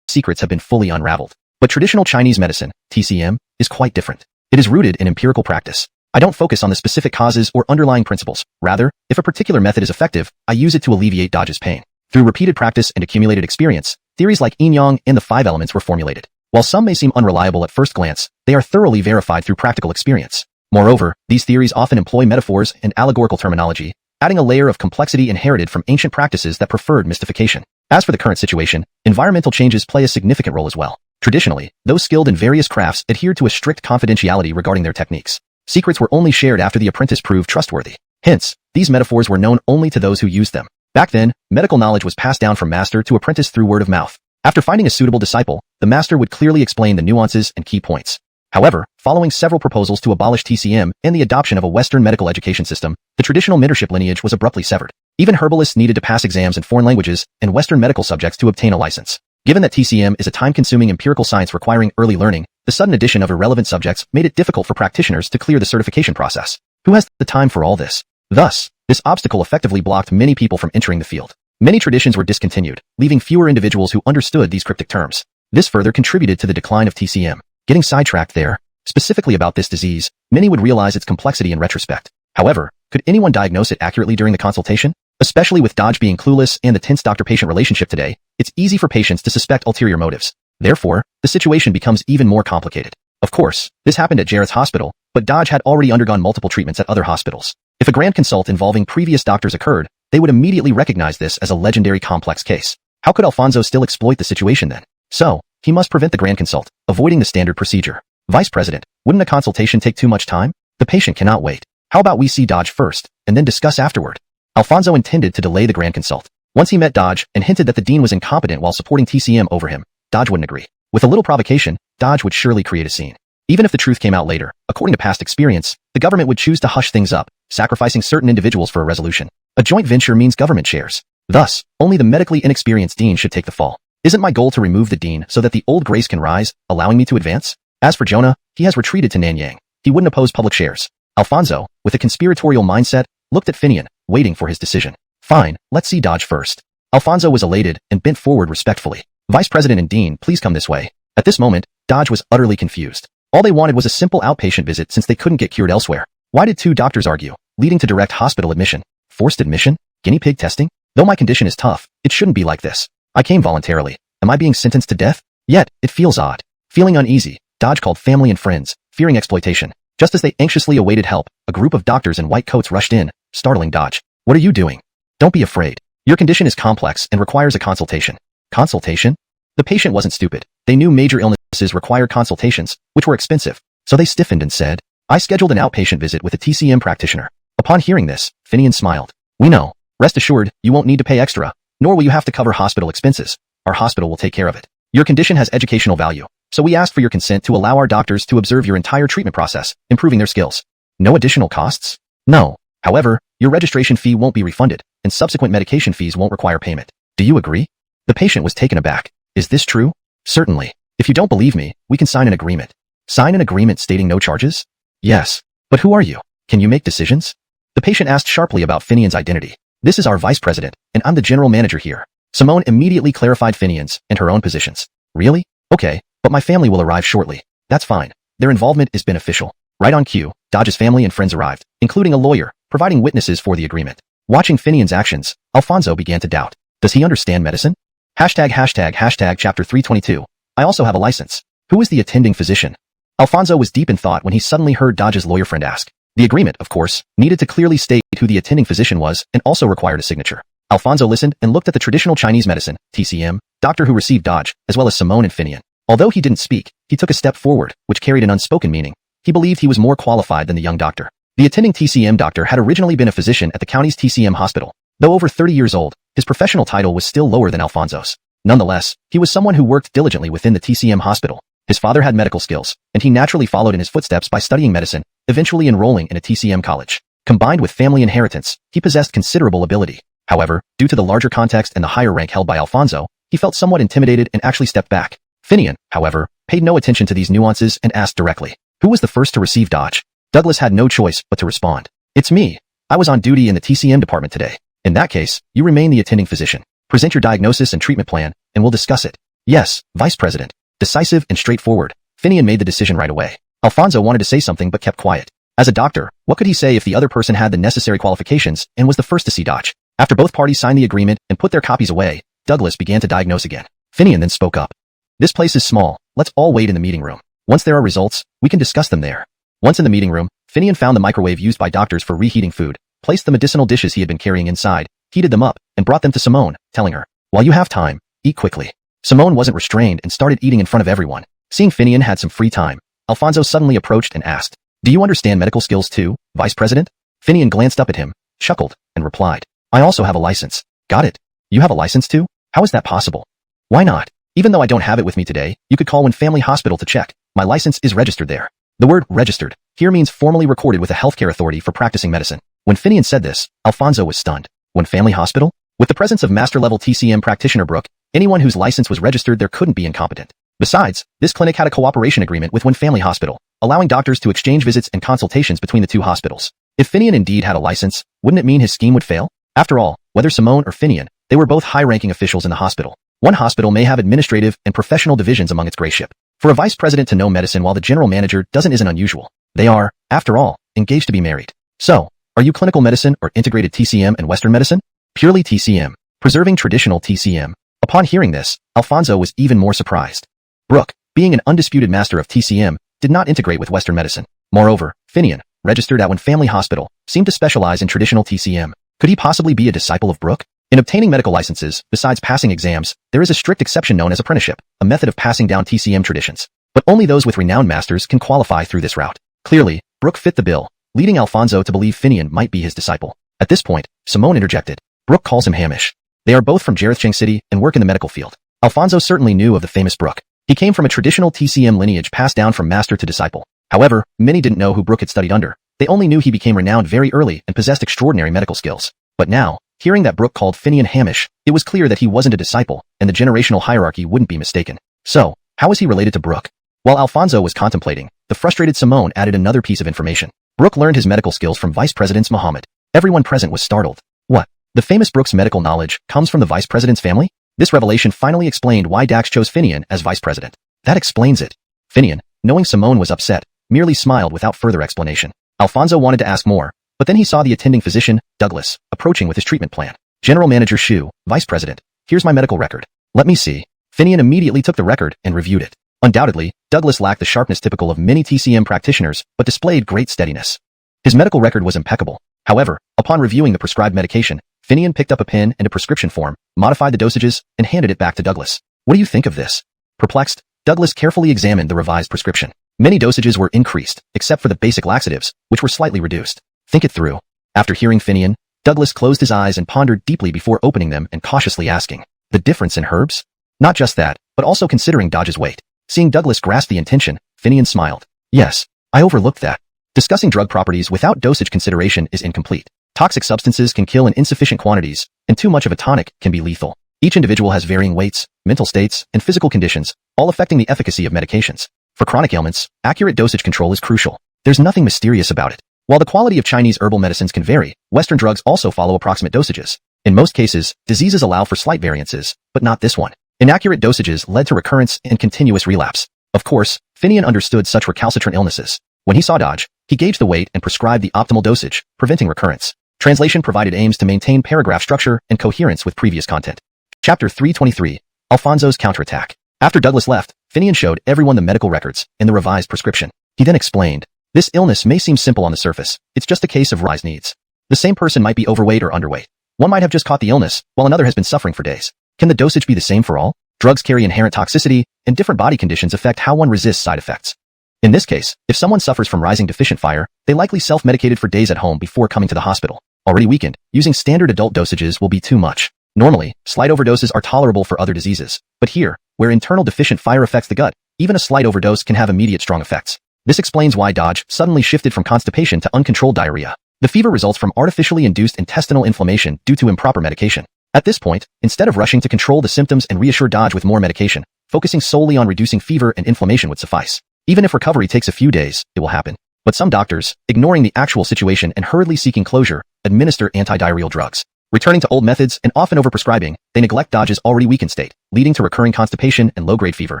secrets have been fully unraveled. But traditional Chinese medicine, TCM, is quite different. It is rooted in empirical practice. I don't focus on the specific causes or underlying principles. Rather, if a particular method is effective, I use it to alleviate Dodge's pain. Through repeated practice and accumulated experience, theories like yin-yang and the 5 elements were formulated. While some may seem unreliable at first glance, they are thoroughly verified through practical experience. Moreover, these theories often employ metaphors and allegorical terminology, adding a layer of complexity inherited from ancient practices that preferred mystification. As for the current situation, environmental changes play a significant role as well. Traditionally, those skilled in various crafts adhered to a strict confidentiality regarding their techniques. Secrets were only shared after the apprentice proved trustworthy. Hence, these metaphors were known only to those who used them. Back then, medical knowledge was passed down from master to apprentice through word of mouth. After finding a suitable disciple, the master would clearly explain the nuances and key points. However, following several proposals to abolish TCM and the adoption of a Western medical education system, the traditional mentorship lineage was abruptly severed. Even herbalists needed to pass exams in foreign languages and Western medical subjects to obtain a license. Given that TCM is a time-consuming empirical science requiring early learning, The sudden addition of irrelevant subjects made it difficult for practitioners to clear the certification process. Who has the time for all this? Thus, this obstacle effectively blocked many people from entering the field. Many traditions were discontinued, leaving fewer individuals who understood these cryptic terms. This further contributed to the decline of TCM. Getting sidetracked there, specifically about this disease, many would realize its complexity in retrospect. However, could anyone diagnose it accurately during the consultation? Especially with Dodge being clueless and the tense doctor-patient relationship today, it's easy for patients to suspect ulterior motives. Therefore, the situation becomes even more complicated. Of course, this happened at Jarrett's hospital, but Dodge had already undergone multiple treatments at other hospitals. If a grand consult involving previous doctors occurred, they would immediately recognize this as a legendary complex case. How could Alfonso still exploit the situation then? So, he must prevent the grand consult, avoiding the standard procedure. Vice President, wouldn't a consultation take too much time? The patient cannot wait. How about we see Dodge first, and then discuss afterward? Alfonso intended to delay the grand consult. Once he met Dodge and hinted that the dean was incompetent while supporting TCM over him, Dodge wouldn't agree. With a little provocation, Dodge would surely create a scene. Even if the truth came out later, according to past experience, the government would choose to hush things up, sacrificing certain individuals for a resolution. A joint venture means government shares. Thus, only the medically inexperienced dean should take the fall. Isn't my goal to remove the dean so that the old grace can rise, allowing me to advance? As for Jonah, he has retreated to Nanyang. He wouldn't oppose public shares. Alfonso, with a conspiratorial mindset, looked at Finian, waiting for his decision. Fine, let's see Dodge first. Alfonso was elated and bent forward respectfully. Vice President and Dean, please come this way. At this moment, Dodge was utterly confused. All they wanted was a simple outpatient visit since they couldn't get cured elsewhere. Why did two doctors argue, leading to direct hospital admission? Forced admission? Guinea pig testing? Though my condition is tough, it shouldn't be like this. I came voluntarily. Am I being sentenced to death? Yet, it feels odd. Feeling uneasy, Dodge called family and friends, fearing exploitation. Just as they anxiously awaited help, a group of doctors in white coats rushed in, startling Dodge. What are you doing? Don't be afraid. Your condition is complex and requires a consultation. Consultation? The patient wasn't stupid. They knew major illnesses required consultations, which were expensive. So they stiffened and said, I scheduled an outpatient visit with a TCM practitioner. Upon hearing this, Finian smiled. We know. Rest assured, you won't need to pay extra, nor will you have to cover hospital expenses. Our hospital will take care of it. Your condition has educational value, so we ask for your consent to allow our doctors to observe your entire treatment process, improving their skills. No additional costs? No. However, your registration fee won't be refunded, and subsequent medication fees won't require payment. Do you agree? The patient was taken aback. Is this true? Certainly. If you don't believe me, we can sign an agreement. Sign an agreement stating no charges? Yes. But who are you? Can you make decisions? The patient asked sharply about Finian's identity. This is our vice president, and I'm the general manager here. Simone immediately clarified Finian's and her own positions. Really? Okay, but my family will arrive shortly. That's fine. Their involvement is beneficial. Right on cue, Dodge's family and friends arrived, including a lawyer, providing witnesses for the agreement. Watching Finian's actions, Alfonso began to doubt. Does he understand medicine? Hashtag chapter 322. I also have a license. Who is the attending physician? Alfonso was deep in thought when he suddenly heard Dodge's lawyer friend ask. The agreement, of course, needed to clearly state who the attending physician was and also required a signature. Alfonso listened and looked at the traditional Chinese medicine, TCM, doctor who received Dodge, as well as Simone and Finian. Although he didn't speak, he took a step forward, which carried an unspoken meaning. He believed he was more qualified than the young doctor. The attending TCM doctor had originally been a physician at the county's TCM hospital. Though over 30 years old, his professional title was still lower than Alfonso's. Nonetheless, he was someone who worked diligently within the TCM hospital. His father had medical skills, and he naturally followed in his footsteps by studying medicine, eventually enrolling in a TCM college. Combined with family inheritance, he possessed considerable ability. However, due to the larger context and the higher rank held by Alfonso, he felt somewhat intimidated and actually stepped back. Finian, however, paid no attention to these nuances and asked directly, who was the first to receive Dodge? Douglas had no choice but to respond. It's me. I was on duty in the TCM department today. In that case, you remain the attending physician. Present your diagnosis and treatment plan, and we'll discuss it. Yes, Vice President. Decisive and straightforward, Finian made the decision right away. Alfonso wanted to say something but kept quiet. As a doctor, what could he say if the other person had the necessary qualifications and was the first to see Dodge? After both parties signed the agreement and put their copies away, Douglas began to diagnose again. Finian then spoke up. This place is small. Let's all wait in the meeting room. Once there are results, we can discuss them there. Once in the meeting room, Finian found the microwave used by doctors for reheating food, placed the medicinal dishes he had been carrying inside, heated them up, and brought them to Simone, telling her, while you have time, eat quickly. Simone wasn't restrained and started eating in front of everyone. Seeing Finian had some free time, Alfonso suddenly approached and asked, do you understand medical skills too, Vice President? Finian glanced up at him, chuckled, and replied, I also have a license. Got it. You have a license too? How is that possible? Why not? Even though I don't have it with me today, you could call When Family Hospital to check. My license is registered there. The word registered here means formally recorded with a healthcare authority for practicing medicine. When Finian said this, Alfonso was stunned. When Family Hospital? With the presence of master-level TCM practitioner Brooke, anyone whose license was registered there couldn't be incompetent. Besides, this clinic had a cooperation agreement with one family hospital, allowing doctors to exchange visits and consultations between the two hospitals. If Finian indeed had a license, wouldn't it mean his scheme would fail? After all, whether Simone or Finian, they were both high-ranking officials in the hospital. One hospital may have administrative and professional divisions among its grayship. For a vice president to know medicine while the general manager isn't unusual. They are, after all, engaged to be married. So, are you clinical medicine or integrated TCM and Western medicine? Purely TCM. Preserving traditional TCM. Upon hearing this, Alfonso was even more surprised. Brooke, being an undisputed master of TCM, did not integrate with Western medicine. Moreover, Finian, registered at one family hospital, seemed to specialize in traditional TCM. Could he possibly be a disciple of Brooke? In obtaining medical licenses, besides passing exams, there is a strict exception known as apprenticeship, a method of passing down TCM traditions. But only those with renowned masters can qualify through this route. Clearly, Brooke fit the bill, leading Alfonso to believe Finian might be his disciple. At this point, Simone interjected. Brooke calls him Hamish. They are both from Jarethchang City and work in the medical field. Alfonso certainly knew of the famous Brooke. He came from a traditional TCM lineage passed down from master to disciple. However, many didn't know who Brooke had studied under. They only knew he became renowned very early and possessed extraordinary medical skills. But now, hearing that Brooke called Finian Hamish, it was clear that he wasn't a disciple, and the generational hierarchy wouldn't be mistaken. So, how was he related to Brooke? While Alfonso was contemplating, the frustrated Simone added another piece of information. Brooke learned his medical skills from Vice President Muhammad. Everyone present was startled. What? The famous Brooke's medical knowledge comes from the Vice President's family? This revelation finally explained why Dax chose Finian as Vice President. That explains it. Finian, knowing Simone was upset, merely smiled without further explanation. Alfonso wanted to ask more, but then he saw the attending physician, Douglas, approaching with his treatment plan. General Manager Shu, Vice President, here's my medical record. Let me see. Finian immediately took the record and reviewed it. Undoubtedly, Douglas lacked the sharpness typical of many TCM practitioners, but displayed great steadiness. His medical record was impeccable. However, upon reviewing the prescribed medication, Finian picked up a pen and a prescription form, modified the dosages, and handed it back to Douglas. What do you think of this? Perplexed, Douglas carefully examined the revised prescription. Many dosages were increased, except for the basic laxatives, which were slightly reduced. Think it through. After hearing Finian, Douglas closed his eyes and pondered deeply before opening them and cautiously asking, the difference in herbs? Not just that, but also considering Dodge's weight. Seeing Douglas grasp the intention, Finian smiled. Yes, I overlooked that. Discussing drug properties without dosage consideration is incomplete. Toxic substances can kill in insufficient quantities, and too much of a tonic can be lethal. Each individual has varying weights, mental states, and physical conditions, all affecting the efficacy of medications. For chronic ailments, accurate dosage control is crucial. There's nothing mysterious about it. While the quality of Chinese herbal medicines can vary, Western drugs also follow approximate dosages. In most cases, diseases allow for slight variances, but not this one. Inaccurate dosages led to recurrence and continuous relapse. Of course, Finian understood such recalcitrant illnesses. When he saw Dodge, he gauged the weight and prescribed the optimal dosage, preventing recurrence. Translation provided aims to maintain paragraph structure and coherence with previous content. Chapter 323, Alfonso's Counterattack. After Douglas left, Finian showed everyone the medical records and the revised prescription. He then explained, this illness may seem simple on the surface, it's just a case of rise needs. The same person might be overweight or underweight. One might have just caught the illness, while another has been suffering for days. Can the dosage be the same for all? Drugs carry inherent toxicity, and different body conditions affect how one resists side effects. In this case, if someone suffers from rising deficient fire, they likely self-medicated for days at home before coming to the hospital. Already weakened, using standard adult dosages will be too much. Normally, slight overdoses are tolerable for other diseases, but here, where internal deficient fire affects the gut, even a slight overdose can have immediate strong effects. This explains why Dodge suddenly shifted from constipation to uncontrolled diarrhea. The fever results from artificially induced intestinal inflammation due to improper medication. At this point, instead of rushing to control the symptoms and reassure Dodge with more medication, focusing solely on reducing fever and inflammation would suffice. Even if recovery takes a few days, it will happen. But some doctors, ignoring the actual situation and hurriedly seeking closure, administer antidiarrheal drugs. Returning to old methods and often overprescribing, they neglect Dodge's already weakened state, leading to recurring constipation and low-grade fever,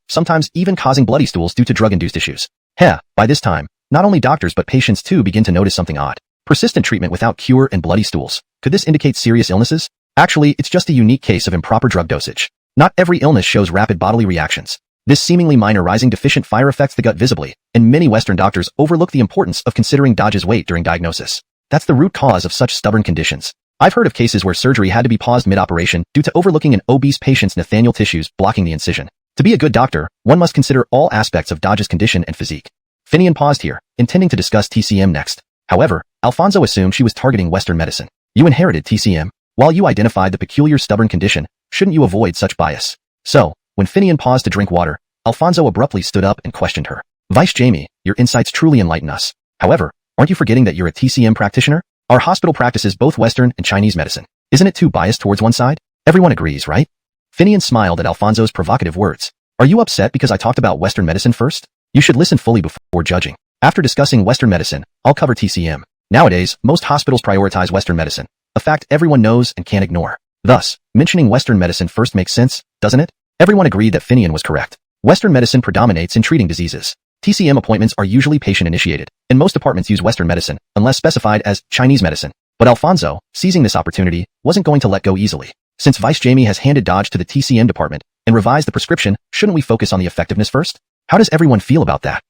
sometimes even causing bloody stools due to drug-induced issues. By this time, not only doctors but patients too begin to notice something odd. Persistent treatment without cure and bloody stools. Could this indicate serious illnesses? Actually, it's just a unique case of improper drug dosage. Not every illness shows rapid bodily reactions. This seemingly minor rising deficient fire affects the gut visibly, and many Western doctors overlook the importance of considering Dodge's weight during diagnosis. That's the root cause of such stubborn conditions. I've heard of cases where surgery had to be paused mid-operation due to overlooking an obese patient's nathanial tissues blocking the incision. To be a good doctor, one must consider all aspects of Dodge's condition and physique. Finian paused here, intending to discuss TCM next. However, Alfonso assumed she was targeting Western medicine. You inherited TCM. While you identified the peculiar stubborn condition, shouldn't you avoid such bias? So, when Finian paused to drink water, Alfonso abruptly stood up and questioned her. Vice Jamie, your insights truly enlighten us. However, aren't you forgetting that you're a TCM practitioner? Our hospital practices both Western and Chinese medicine. Isn't it too biased towards one side? Everyone agrees, right? Finian smiled at Alfonso's provocative words. Are you upset because I talked about Western medicine first? You should listen fully before judging. After discussing Western medicine, I'll cover TCM. Nowadays, most hospitals prioritize Western medicine, a fact everyone knows and can't ignore. Thus, mentioning Western medicine first makes sense, doesn't it? Everyone agreed that Finian was correct. Western medicine predominates in treating diseases. TCM appointments are usually patient-initiated, and most departments use Western medicine, unless specified as Chinese medicine. But Alfonso, seizing this opportunity, wasn't going to let go easily. Since Vice Jamie has handed Dodge to the TCM department and revised the prescription, shouldn't we focus on the effectiveness first? How does everyone feel about that?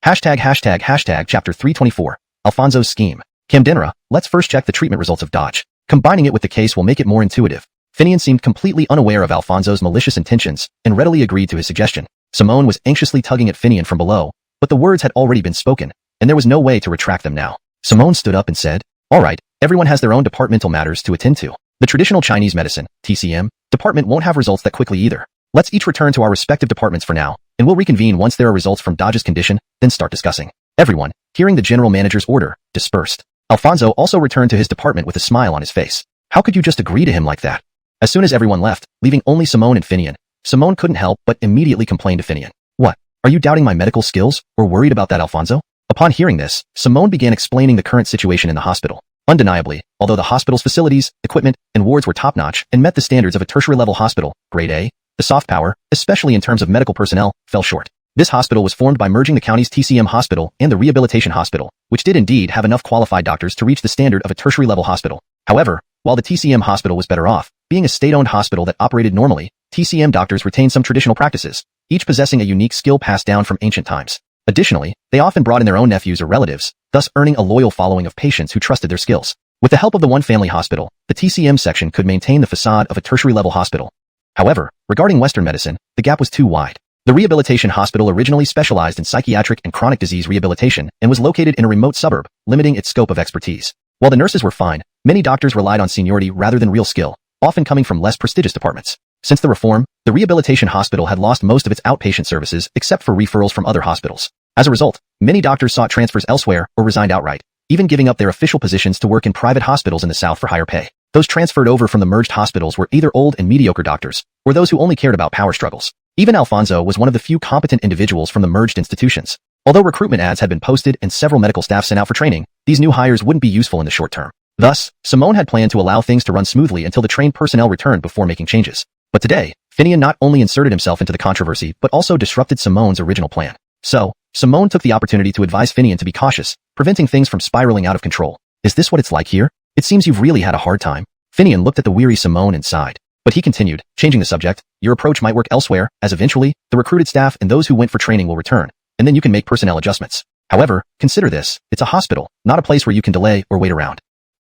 Hashtag chapter 324, Alfonso's scheme. Camdenra, let's first check the treatment results of Dodge. Combining it with the case will make it more intuitive. Finian seemed completely unaware of Alfonso's malicious intentions and readily agreed to his suggestion. Simone was anxiously tugging at Finian from below, but the words had already been spoken, and there was no way to retract them now. Simone stood up and said, "All right, everyone has their own departmental matters to attend to. The traditional Chinese medicine, TCM, department won't have results that quickly either. Let's each return to our respective departments for now, and we'll reconvene once there are results from Dodge's condition, then start discussing." Everyone, hearing the general manager's order, dispersed. Alfonso also returned to his department with a smile on his face. How could you just agree to him like that? As soon as everyone left, leaving only Simone and Finian, Simone couldn't help but immediately complained to Finian. "What? Are you doubting my medical skills, or worried about that, Alfonso?" Upon hearing this, Simone began explaining the current situation in the hospital. Undeniably, although the hospital's facilities, equipment, and wards were top-notch and met the standards of a tertiary-level hospital, grade A, the soft power, especially in terms of medical personnel, fell short. This hospital was formed by merging the county's TCM hospital and the rehabilitation hospital, which did indeed have enough qualified doctors to reach the standard of a tertiary-level hospital. However, while the TCM hospital was better off, being a state-owned hospital that operated normally, TCM doctors retained some traditional practices, each possessing a unique skill passed down from ancient times. Additionally, they often brought in their own nephews or relatives, thus earning a loyal following of patients who trusted their skills. With the help of the one family hospital, the TCM section could maintain the facade of a tertiary-level hospital. However, regarding Western medicine, the gap was too wide. The rehabilitation hospital originally specialized in psychiatric and chronic disease rehabilitation and was located in a remote suburb, limiting its scope of expertise. While the nurses were fine, many doctors relied on seniority rather than real skill, often coming from less prestigious departments. Since the reform, the rehabilitation hospital had lost most of its outpatient services except for referrals from other hospitals. As a result, many doctors sought transfers elsewhere or resigned outright, even giving up their official positions to work in private hospitals in the South for higher pay. Those transferred over from the merged hospitals were either old and mediocre doctors, or those who only cared about power struggles. Even Alfonso was one of the few competent individuals from the merged institutions. Although recruitment ads had been posted and several medical staff sent out for training, these new hires wouldn't be useful in the short term. Thus, Simone had planned to allow things to run smoothly until the trained personnel returned before making changes. But today, Finian not only inserted himself into the controversy but also disrupted Simone's original plan. So, Simone took the opportunity to advise Finian to be cautious, preventing things from spiraling out of control. "Is this what it's like here? It seems you've really had a hard time." Finian looked at the weary Simone and sighed. But he continued, changing the subject, "Your approach might work elsewhere, as eventually, the recruited staff and those who went for training will return, and then you can make personnel adjustments. However, consider this, it's a hospital, not a place where you can delay or wait around.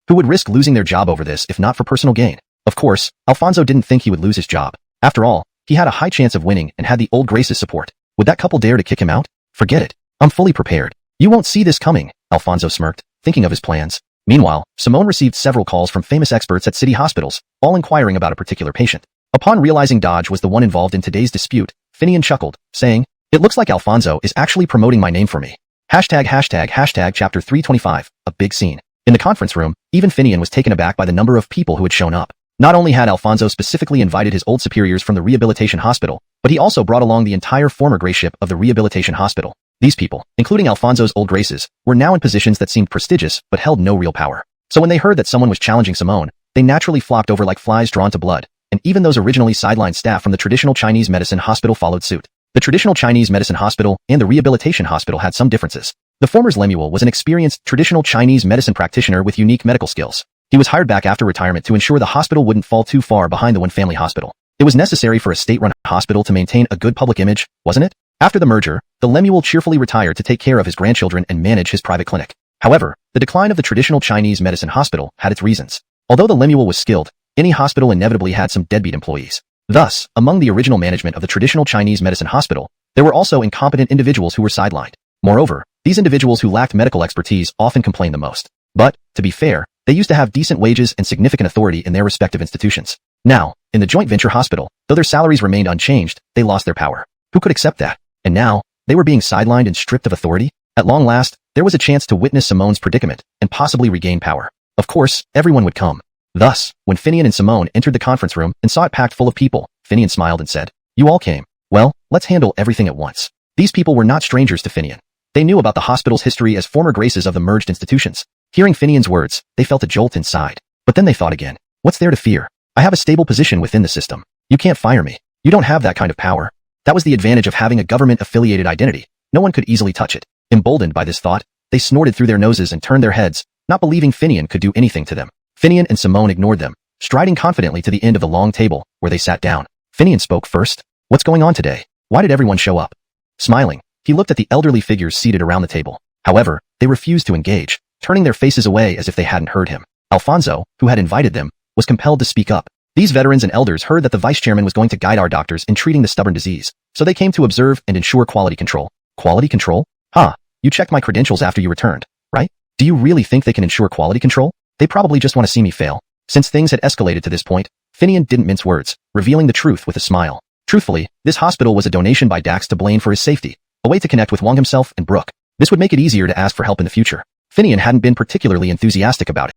Who would risk losing their job over this if not for personal gain?" Of course, Alfonso didn't think he would lose his job. After all, he had a high chance of winning and had the old Grace's support. Would that couple dare to kick him out? Forget it. I'm fully prepared. You won't see this coming, Alfonso smirked, thinking of his plans. Meanwhile, Simone received several calls from famous experts at city hospitals, all inquiring about a particular patient. Upon realizing Dodge was the one involved in today's dispute, Finian chuckled, saying, "It looks like Alfonso is actually promoting my name for me." Hashtag chapter 325, a big scene. In the conference room, even Finian was taken aback by the number of people who had shown up. Not only had Alfonso specifically invited his old superiors from the rehabilitation hospital, but he also brought along the entire former graceship of the rehabilitation hospital. These people, including Alfonso's old graces, were now in positions that seemed prestigious but held no real power. So when they heard that someone was challenging Simone, they naturally flocked over like flies drawn to blood, and even those originally sidelined staff from the traditional Chinese medicine hospital followed suit. The traditional Chinese medicine hospital and the rehabilitation hospital had some differences. The former's Lemuel was an experienced traditional Chinese medicine practitioner with unique medical skills. He was hired back after retirement to ensure the hospital wouldn't fall too far behind the one-family hospital. It was necessary for a state-run hospital to maintain a good public image, wasn't it? After the merger, the Lemuel cheerfully retired to take care of his grandchildren and manage his private clinic. However, the decline of the traditional Chinese medicine hospital had its reasons. Although the Lemuel was skilled, any hospital inevitably had some deadbeat employees. Thus, among the original management of the traditional Chinese medicine hospital, there were also incompetent individuals who were sidelined. Moreover, these individuals who lacked medical expertise often complained the most. But, to be fair, they used to have decent wages and significant authority in their respective institutions. Now, in the joint venture hospital, though their salaries remained unchanged, they lost their power. Who could accept that? And now, they were being sidelined and stripped of authority? At long last, there was a chance to witness Simone's predicament and possibly regain power. Of course, everyone would come. Thus, when Finian and Simone entered the conference room and saw it packed full of people, Finian smiled and said, "You all came. Well, let's let's handle everything at once. These people were not strangers to Finian. They knew about the hospital's history as former graces of the merged institutions. Hearing Finian's words, they felt a jolt inside. But then they thought again. What's there to fear? I have a stable position within the system. You can't fire me. You don't have that kind of power. That was the advantage of having a government-affiliated identity. No one could easily touch it. Emboldened by this thought, they snorted through their noses and turned their heads, not believing Finian could do anything to them. Finian and Simone ignored them, striding confidently to the end of the long table, where they sat down. Finian spoke first. What's going on today? Why did everyone show up? Smiling, he looked at the elderly figures seated around the table. However, they refused to engage, turning their faces away as if they hadn't heard him. Alfonso, who had invited them, was compelled to speak up. These veterans and elders heard that the vice chairman was going to guide our doctors in treating the stubborn disease, so they came to observe and ensure quality control. Quality control? You checked my credentials after you returned, right? Do you really think they can ensure quality control? They probably just want to see me fail. Since things had escalated to this point, Finian didn't mince words, revealing the truth with a smile. Truthfully, this hospital was a donation by Dax to Blaine for his safety, a way to connect with Wong himself and Brooke. This would make it easier to ask for help in the future. Finian hadn't been particularly enthusiastic about it.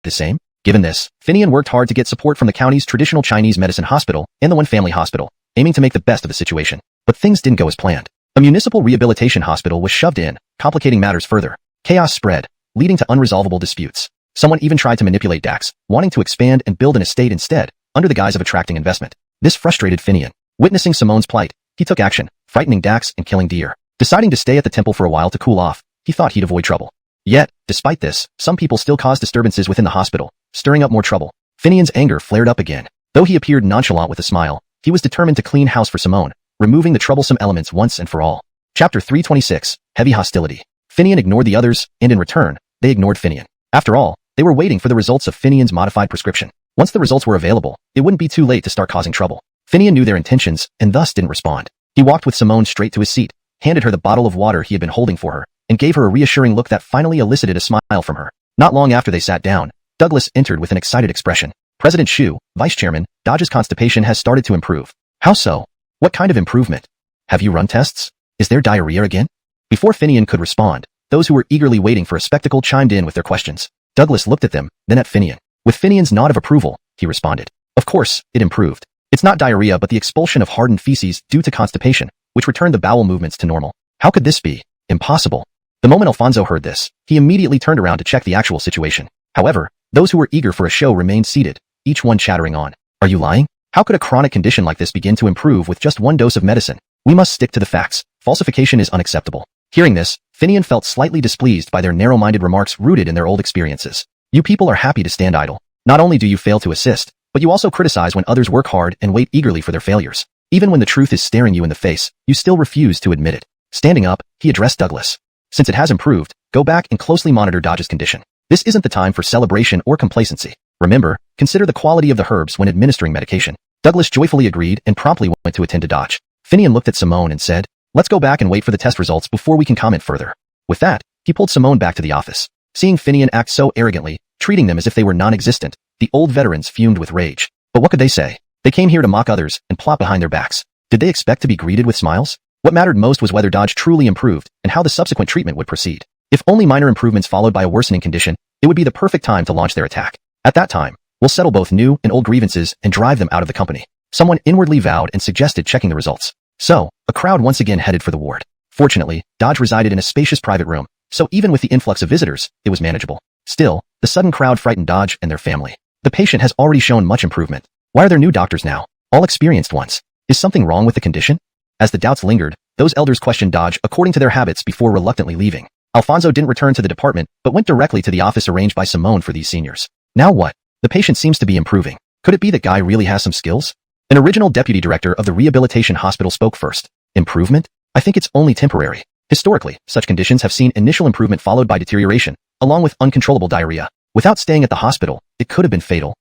The same? Given this, Finian worked hard to get support from the county's traditional Chinese medicine hospital and the One Family Hospital, aiming to make the best of the situation. But things didn't go as planned. A municipal rehabilitation hospital was shoved in, complicating matters further. Chaos spread, leading to unresolvable disputes. Someone even tried to manipulate Dax, wanting to expand and build an estate instead, under the guise of attracting investment. This frustrated Finian. Witnessing Simone's plight, he took action, frightening Dax and killing Deer. Deciding to stay at the temple for a while to cool off, he thought he'd avoid trouble. Yet, despite this, some people still caused disturbances within the hospital, stirring up more trouble. Finian's anger flared up again. Though he appeared nonchalant with a smile, he was determined to clean house for Simone, removing the troublesome elements once and for all. Chapter 326, Heavy Hostility. Finian ignored the others, and in return, they ignored Finian. After all, they were waiting for the results of Finian's modified prescription. Once the results were available, it wouldn't be too late to start causing trouble. Finian knew their intentions, and thus didn't respond. He walked with Simone straight to his seat, handed her the bottle of water he had been holding for her, and gave her a reassuring look that finally elicited a smile from her. Not long after they sat down, Douglas entered with an excited expression. President Shu, Vice Chairman, Dodge's constipation has started to improve. How so? What kind of improvement? Have you run tests? Is there diarrhea again? Before Finian could respond, those who were eagerly waiting for a spectacle chimed in with their questions. Douglas looked at them, then at Finian. With Finian's nod of approval, he responded. Of course, it improved. It's not diarrhea but the expulsion of hardened feces due to constipation, which returned the bowel movements to normal. How could this be? Impossible. The moment Alfonso heard this, he immediately turned around to check the actual situation. However, those who were eager for a show remained seated, each one chattering on. Are you lying? How could a chronic condition like this begin to improve with just one dose of medicine? We must stick to the facts. Falsification is unacceptable. Hearing this, Finian felt slightly displeased by their narrow-minded remarks rooted in their old experiences. You people are happy to stand idle. Not only do you fail to assist, but you also criticize when others work hard and wait eagerly for their failures. Even when the truth is staring you in the face, you still refuse to admit it. Standing up, he addressed Douglas. Since it has improved, go back and closely monitor Dodge's condition. This isn't the time for celebration or complacency. Remember, consider the quality of the herbs when administering medication. Douglas joyfully agreed and promptly went to attend to Dodge. Finian looked at Simone and said, let's go back and wait for the test results before we can comment further. With that, he pulled Simone back to the office. Seeing Finian act so arrogantly, treating them as if they were non-existent, the old veterans fumed with rage. But what could they say? They came here to mock others and plot behind their backs. Did they expect to be greeted with smiles? What mattered most was whether Dodge truly improved and how the subsequent treatment would proceed. If only minor improvements followed by a worsening condition, it would be the perfect time to launch their attack. At that time, we'll settle both new and old grievances and drive them out of the company. Someone inwardly vowed and suggested checking the results. So, a crowd once again headed for the ward. Fortunately, Dodge resided in a spacious private room, so even with the influx of visitors, it was manageable. Still, the sudden crowd frightened Dodge and their family. The patient has already shown much improvement. Why are there new doctors now? All experienced ones. Is something wrong with the condition? As the doubts lingered, those elders questioned Dodge according to their habits before reluctantly leaving. Alfonso didn't return to the department, but went directly to the office arranged by Simone for these seniors. Now what? The patient seems to be improving. Could it be that Guy really has some skills? An original deputy director of the rehabilitation hospital spoke first. Improvement? I think it's only temporary. Historically, such conditions have seen initial improvement followed by deterioration, along with uncontrollable diarrhea. Without staying at the hospital, it could have been fatal.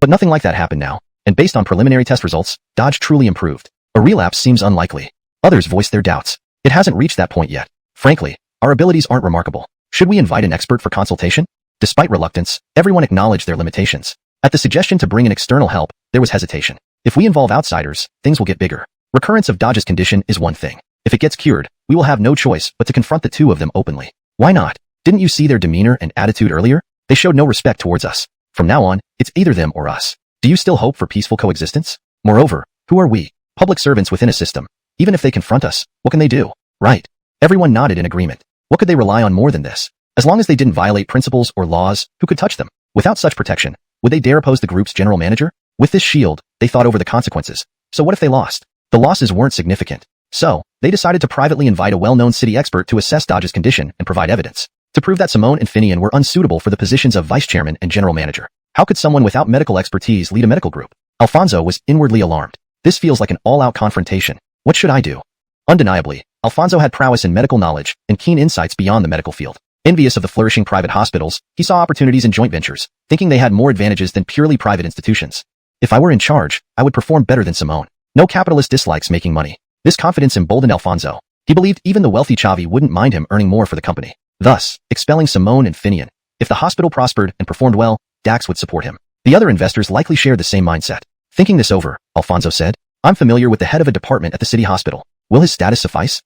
But nothing like that happened now, and based on preliminary test results, Dodge truly improved. A relapse seems unlikely. Others voiced their doubts. It hasn't reached that point yet. Frankly, our abilities aren't remarkable. Should we invite an expert for consultation? Despite reluctance, everyone acknowledged their limitations. At the suggestion to bring in external help, there was hesitation. If we involve outsiders, things will get bigger. Recurrence of Dodge's condition is one thing. If it gets cured, we will have no choice but to confront the two of them openly. Why not? Didn't you see their demeanor and attitude earlier? They showed no respect towards us. From now on, it's either them or us. Do you still hope for peaceful coexistence? Moreover, who are we? Public servants within a system. Even if they confront us, what can they do? Right. Everyone nodded in agreement. What could they rely on more than this? As long as they didn't violate principles or laws, who could touch them? Without such protection, would they dare oppose the group's general manager? With this shield, they thought over the consequences. So what if they lost? The losses weren't significant. So, they decided to privately invite a well-known city expert to assess Dodge's condition and provide evidence to prove that Simone and Finian were unsuitable for the positions of vice chairman and general manager. How could someone without medical expertise lead a medical group? Alfonso was inwardly alarmed. This feels like an all-out confrontation. What should I do? Undeniably, Alfonso had prowess in medical knowledge and keen insights beyond the medical field. Envious of the flourishing private hospitals, he saw opportunities in joint ventures, thinking they had more advantages than purely private institutions. If I were in charge, I would perform better than Simone. No capitalist dislikes making money. This confidence emboldened Alfonso. He believed even the wealthy Chavi wouldn't mind him earning more for the company, thus expelling Simone and Finian. If the hospital prospered and performed well, Dax would support him. The other investors likely shared the same mindset. Thinking this over, Alfonso said, I'm familiar with the head of a department at the city hospital. Will his status suffice?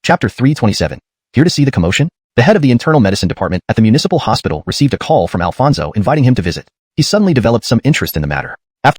Chapter 327. Here to see the commotion? The head of the internal medicine department at the municipal hospital received a call from Alfonso inviting him to visit. He suddenly developed some interest in the matter. After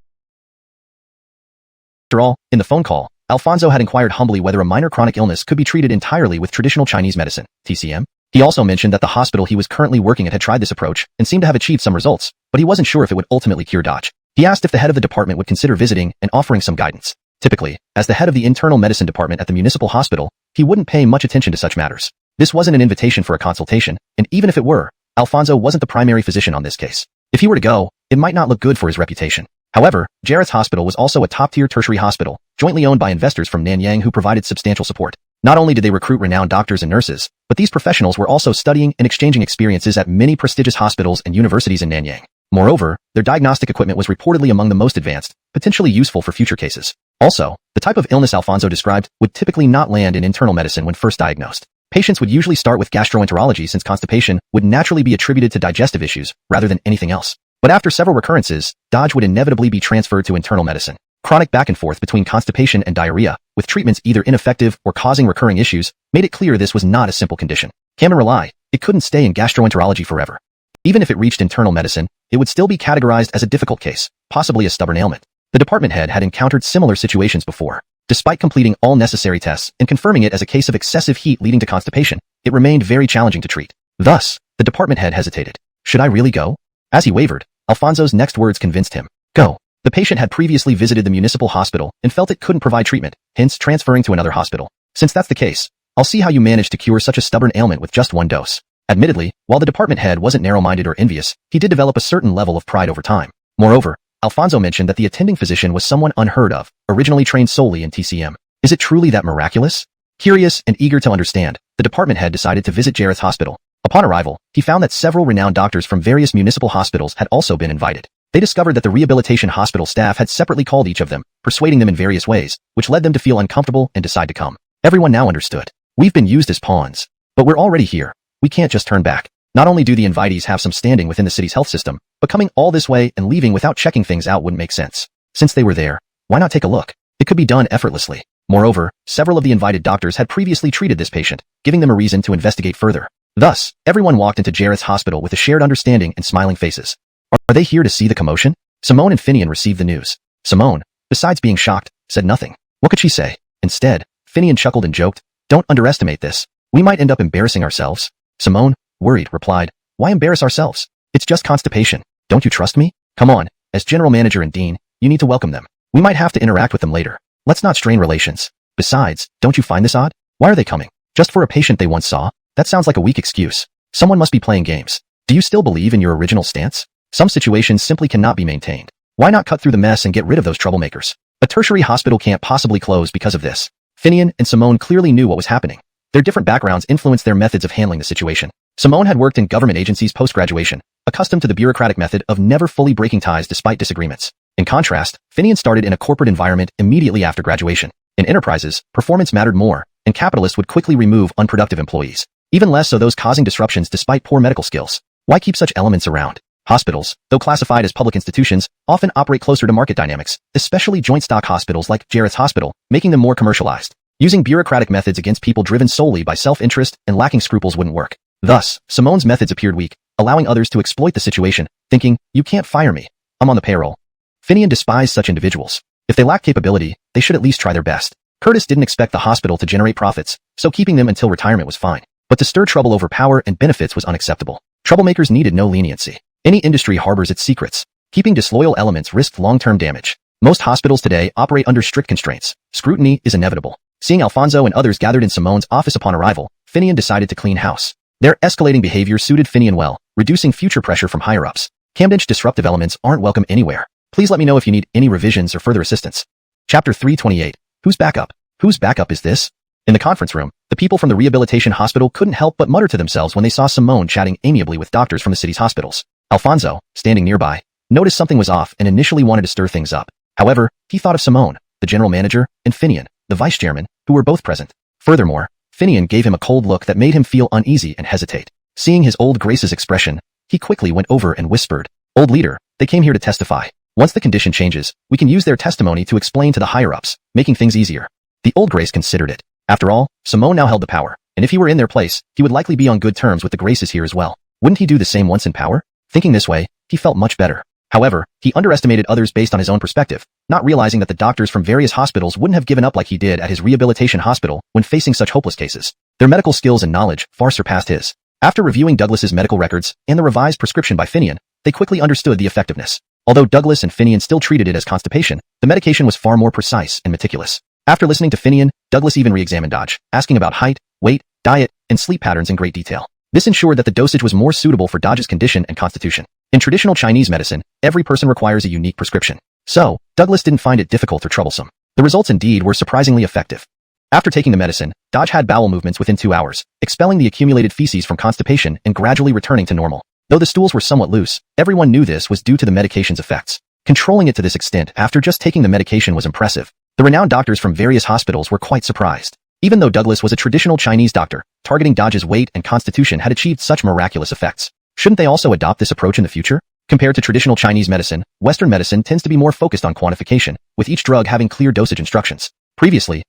all, in the phone call, Alfonso had inquired humbly whether a minor chronic illness could be treated entirely with traditional Chinese medicine, TCM. He also mentioned that the hospital he was currently working at had tried this approach and seemed to have achieved some results, but he wasn't sure if it would ultimately cure Dodge. He asked if the head of the department would consider visiting and offering some guidance. Typically, as the head of the internal medicine department at the municipal hospital, he wouldn't pay much attention to such matters. This wasn't an invitation for a consultation, and even if it were, Alfonso wasn't the primary physician on this case. If he were to go, it might not look good for his reputation. However, Jarrett's hospital was also a top-tier tertiary hospital, jointly owned by investors from Nanyang who provided substantial support. Not only did they recruit renowned doctors and nurses, but these professionals were also studying and exchanging experiences at many prestigious hospitals and universities in Nanyang. Moreover, their diagnostic equipment was reportedly among the most advanced, potentially useful for future cases. Also, the type of illness Alfonso described would typically not land in internal medicine when first diagnosed. Patients would usually start with gastroenterology since constipation would naturally be attributed to digestive issues rather than anything else. But after several recurrences, Dodge would inevitably be transferred to internal medicine. Chronic back and forth between constipation and diarrhea, with treatments either ineffective or causing recurring issues, made it clear this was not a simple condition. Cameron Rely, it couldn't stay in gastroenterology forever. Even if it reached internal medicine, it would still be categorized as a difficult case, possibly a stubborn ailment. The department head had encountered similar situations before. Despite completing all necessary tests and confirming it as a case of excessive heat leading to constipation, it remained very challenging to treat. Thus, the department head hesitated. Should I really go? As he wavered, Alfonso's next words convinced him. Go. The patient had previously visited the municipal hospital and felt it couldn't provide treatment, hence transferring to another hospital. Since that's the case, I'll see how you managed to cure such a stubborn ailment with just one dose. Admittedly, while the department head wasn't narrow-minded or envious, he did develop a certain level of pride over time. Moreover, Alfonso mentioned that the attending physician was someone unheard of, originally trained solely in TCM. Is it truly that miraculous? Curious and eager to understand, the department head decided to visit Jarrett's hospital. Upon arrival, he found that several renowned doctors from various municipal hospitals had also been invited. They discovered that the rehabilitation hospital staff had separately called each of them, persuading them in various ways, which led them to feel uncomfortable and decide to come. Everyone now understood. We've been used as pawns. But we're already here. We can't just turn back. Not only do the invitees have some standing within the city's health system, but coming all this way and leaving without checking things out wouldn't make sense. Since they were there, why not take a look? It could be done effortlessly. Moreover, several of the invited doctors had previously treated this patient, giving them a reason to investigate further. Thus, everyone walked into Jarrett's hospital with a shared understanding and smiling faces. Are they here to see the commotion? Simone and Finian received the news. Simone, besides being shocked, said nothing. What could she say? Instead, Finian chuckled and joked, don't underestimate this. We might end up embarrassing ourselves. Simone, worried, replied, why embarrass ourselves? It's just constipation. Don't you trust me? Come on, as general manager and dean, you need to welcome them. We might have to interact with them later. Let's not strain relations. Besides, don't you find this odd? Why are they coming? Just for a patient they once saw? That sounds like a weak excuse. Someone must be playing games. Do you still believe in your original stance? Some situations simply cannot be maintained. Why not cut through the mess and get rid of those troublemakers? A tertiary hospital can't possibly close because of this. Finian and Simone clearly knew what was happening. Their different backgrounds influenced their methods of handling the situation. Simone had worked in government agencies post-graduation, accustomed to the bureaucratic method of never fully breaking ties despite disagreements. In contrast, Finian started in a corporate environment immediately after graduation. In enterprises, performance mattered more, and capitalists would quickly remove unproductive employees. Even less so those causing disruptions despite poor medical skills. Why keep such elements around? Hospitals, though classified as public institutions, often operate closer to market dynamics, especially joint stock hospitals like Jarrett's Hospital, making them more commercialized. Using bureaucratic methods against people driven solely by self-interest and lacking scruples wouldn't work. Thus, Simone's methods appeared weak, allowing others to exploit the situation, thinking, "You can't fire me. I'm on the payroll." Finian despised such individuals. If they lack capability, they should at least try their best. Curtis didn't expect the hospital to generate profits, so keeping them until retirement was fine. But to stir trouble over power and benefits was unacceptable. Troublemakers needed no leniency. Any industry harbors its secrets. Keeping disloyal elements risked long-term damage. Most hospitals today operate under strict constraints. Scrutiny is inevitable. Seeing Alfonso and others gathered in Simone's office upon arrival, Finian decided to clean house. Their escalating behavior suited Finian well, reducing future pressure from higher-ups. Camden's disruptive elements aren't welcome anywhere. Please let me know if you need any revisions or further assistance. Chapter 328. Whose backup? Whose backup is this? In the conference room, the people from the rehabilitation hospital couldn't help but mutter to themselves when they saw Simone chatting amiably with doctors from the city's hospitals. Alfonso, standing nearby, noticed something was off and initially wanted to stir things up. However, he thought of Simone, the general manager, and Finian, the vice chairman, who were both present. Furthermore, Finian gave him a cold look that made him feel uneasy and hesitate. Seeing his old Grace's expression, he quickly went over and whispered, "Old leader, they came here to testify. Once the condition changes, we can use their testimony to explain to the higher-ups, making things easier." The old Grace considered it. After all, Simone now held the power, and if he were in their place, he would likely be on good terms with the Graces here as well. Wouldn't he do the same once in power? Thinking this way, he felt much better. However, he underestimated others based on his own perspective, not realizing that the doctors from various hospitals wouldn't have given up like he did at his rehabilitation hospital when facing such hopeless cases. Their medical skills and knowledge far surpassed his. After reviewing Douglas's medical records and the revised prescription by Finian, they quickly understood the effectiveness. Although Douglas and Finian still treated it as constipation, the medication was far more precise and meticulous. After listening to Finian, Douglas even re-examined Dodge, asking about height, weight, diet, and sleep patterns in great detail. This ensured that the dosage was more suitable for Dodge's condition and constitution. In traditional Chinese medicine, every person requires a unique prescription. So, Douglas didn't find it difficult or troublesome. The results indeed were surprisingly effective. After taking the medicine, Dodge had bowel movements within 2 hours, expelling the accumulated feces from constipation and gradually returning to normal. Though the stools were somewhat loose, everyone knew this was due to the medication's effects. Controlling it to this extent after just taking the medication was impressive. The renowned doctors from various hospitals were quite surprised. Even though Douglas was a traditional Chinese doctor, targeting Dodge's weight and constitution had achieved such miraculous effects. Shouldn't they also adopt this approach in the future? Compared to traditional Chinese medicine, Western medicine tends to be more focused on quantification, with each drug having clear dosage instructions. Previously,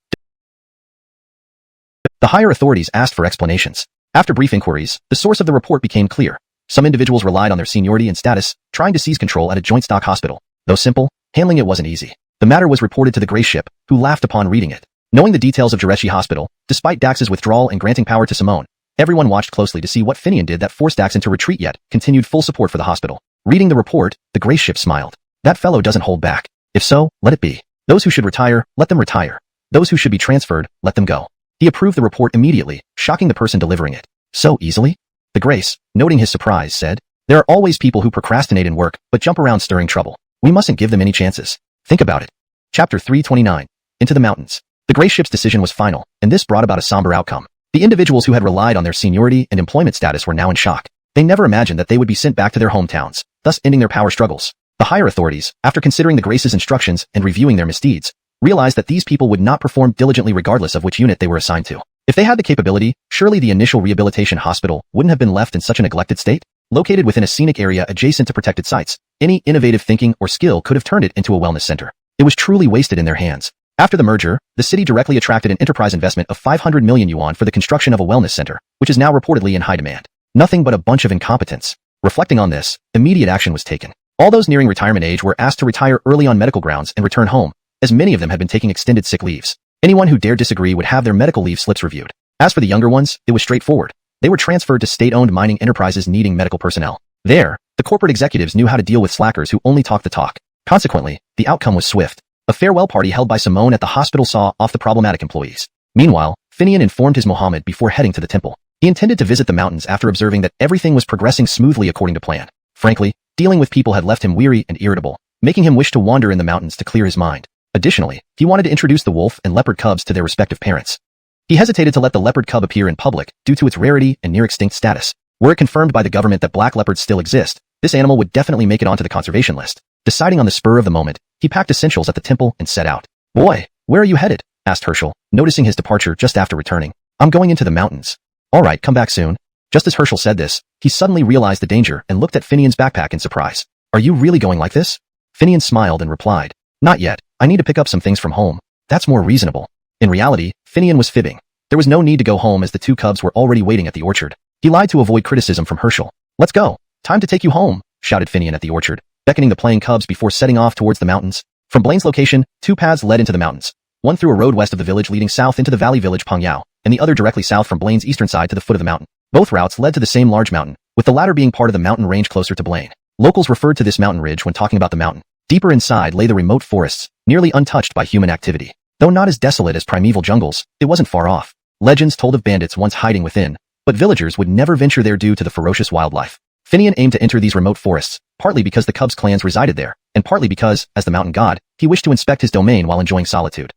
the higher authorities asked for explanations. After brief inquiries, the source of the report became clear. Some individuals relied on their seniority and status, trying to seize control at a joint stock hospital. Though simple, handling it wasn't easy. The matter was reported to the Gray Ship, who laughed upon reading it. Knowing the details of Jireshi Hospital, despite Dax's withdrawal and granting power to Simone, everyone watched closely to see what Finian did that forced Dax into retreat yet continued full support for the hospital. Reading the report, the Gray Ship smiled. That fellow doesn't hold back. If so, let it be. Those who should retire, let them retire. Those who should be transferred, let them go. He approved the report immediately, shocking the person delivering it. So easily? The Grace, noting his surprise, said, "There are always people who procrastinate in work but jump around stirring trouble. We mustn't give them any chances. Think about it." Chapter 329. Into the Mountains. The Gray Ship's decision was final, and this brought about a somber outcome. The individuals who had relied on their seniority and employment status were now in shock. They never imagined that they would be sent back to their hometowns, thus ending their power struggles. The higher authorities, after considering the Grace's instructions and reviewing their misdeeds, realized that these people would not perform diligently regardless of which unit they were assigned to. If they had the capability, surely the initial rehabilitation hospital wouldn't have been left in such a neglected state. Located within a scenic area adjacent to protected sites, any innovative thinking or skill could have turned it into a wellness center. It was truly wasted in their hands. After the merger, the city directly attracted an enterprise investment of 500 million yuan for the construction of a wellness center, which is now reportedly in high demand. Nothing but a bunch of incompetence. Reflecting on this, immediate action was taken. All those nearing retirement age were asked to retire early on medical grounds and return home, as many of them had been taking extended sick leaves. Anyone who dared disagree would have their medical leave slips reviewed. As for the younger ones, it was straightforward. They were transferred to state-owned mining enterprises needing medical personnel. There, the corporate executives knew how to deal with slackers who only talked the talk. Consequently, the outcome was swift. A farewell party held by Simone at the hospital saw off the problematic employees. Meanwhile, Finian informed his Mohammed before heading to the temple. He intended to visit the mountains after observing that everything was progressing smoothly according to plan. Frankly, dealing with people had left him weary and irritable, making him wish to wander in the mountains to clear his mind. Additionally, he wanted to introduce the wolf and leopard cubs to their respective parents. He hesitated to let the leopard cub appear in public due to its rarity and near-extinct status. Were it confirmed by the government that black leopards still exist, this animal would definitely make it onto the conservation list. Deciding on the spur of the moment, he packed essentials at the temple and set out. "Boy, where are you headed?" asked Herschel, noticing his departure just after returning. "I'm going into the mountains." "All right, come back soon." Just as Herschel said this, he suddenly realized the danger and looked at Finian's backpack in surprise. "Are you really going like this?" Finian smiled and replied, "Not yet. I need to pick up some things from home. That's more reasonable." In reality, Finian was fibbing. There was no need to go home as the two cubs were already waiting at the orchard. He lied to avoid criticism from Herschel. "Let's go," Time to take you home, shouted Finian at the orchard, beckoning the playing cubs before setting off towards the mountains. From Blaine's location, two paths led into the mountains. One through a road west of the village leading south into the valley village Pongyao, and the other directly south from Blaine's eastern side to the foot of the mountain. Both routes led to the same large mountain, with the latter being part of the mountain range closer to Blaine. Locals referred to this mountain ridge when talking about the mountain. Deeper inside lay the remote forests, nearly untouched by human activity. Though not as desolate as primeval jungles, it wasn't far off. Legends told of bandits once hiding within, but villagers would never venture there due to the ferocious wildlife. Finian aimed to enter these remote forests, partly because the cubs' clans resided there, and partly because, as the mountain god, he wished to inspect his domain while enjoying solitude.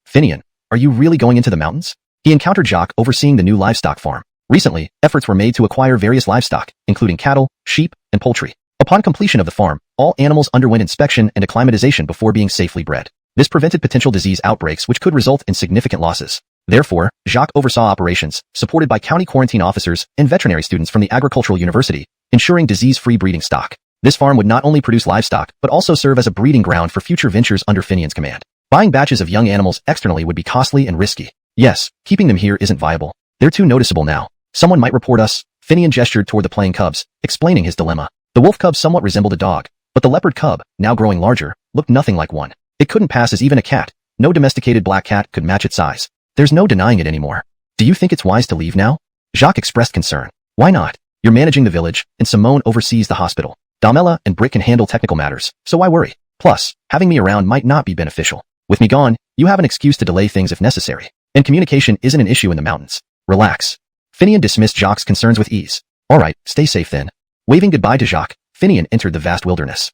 Finian, are you really going into the mountains? He encountered Jacques overseeing the new livestock farm. Recently, efforts were made to acquire various livestock, including cattle, sheep, and poultry. Upon completion of the farm, all animals underwent inspection and acclimatization before being safely bred. This prevented potential disease outbreaks which could result in significant losses. Therefore, Jacques oversaw operations, supported by county quarantine officers and veterinary students from the agricultural university, ensuring disease-free breeding stock. This farm would not only produce livestock, but also serve as a breeding ground for future ventures under Finian's command. Buying batches of young animals externally would be costly and risky. Yes, keeping them here isn't viable. They're too noticeable now. Someone might report us. Finian gestured toward the playing cubs, explaining his dilemma. The wolf cub somewhat resembled a dog, but the leopard cub, now growing larger, looked nothing like one. It couldn't pass as even a cat. No domesticated black cat could match its size. There's no denying it anymore. Do you think it's wise to leave now? Jacques expressed concern. Why not? You're managing the village, and Simone oversees the hospital. Damela and Britt can handle technical matters, so why worry? Plus, having me around might not be beneficial. With me gone, you have an excuse to delay things if necessary. And communication isn't an issue in the mountains. Relax. Finian dismissed Jacques' concerns with ease. Alright, stay safe then. Waving goodbye to Jacques, Finian entered the vast wilderness.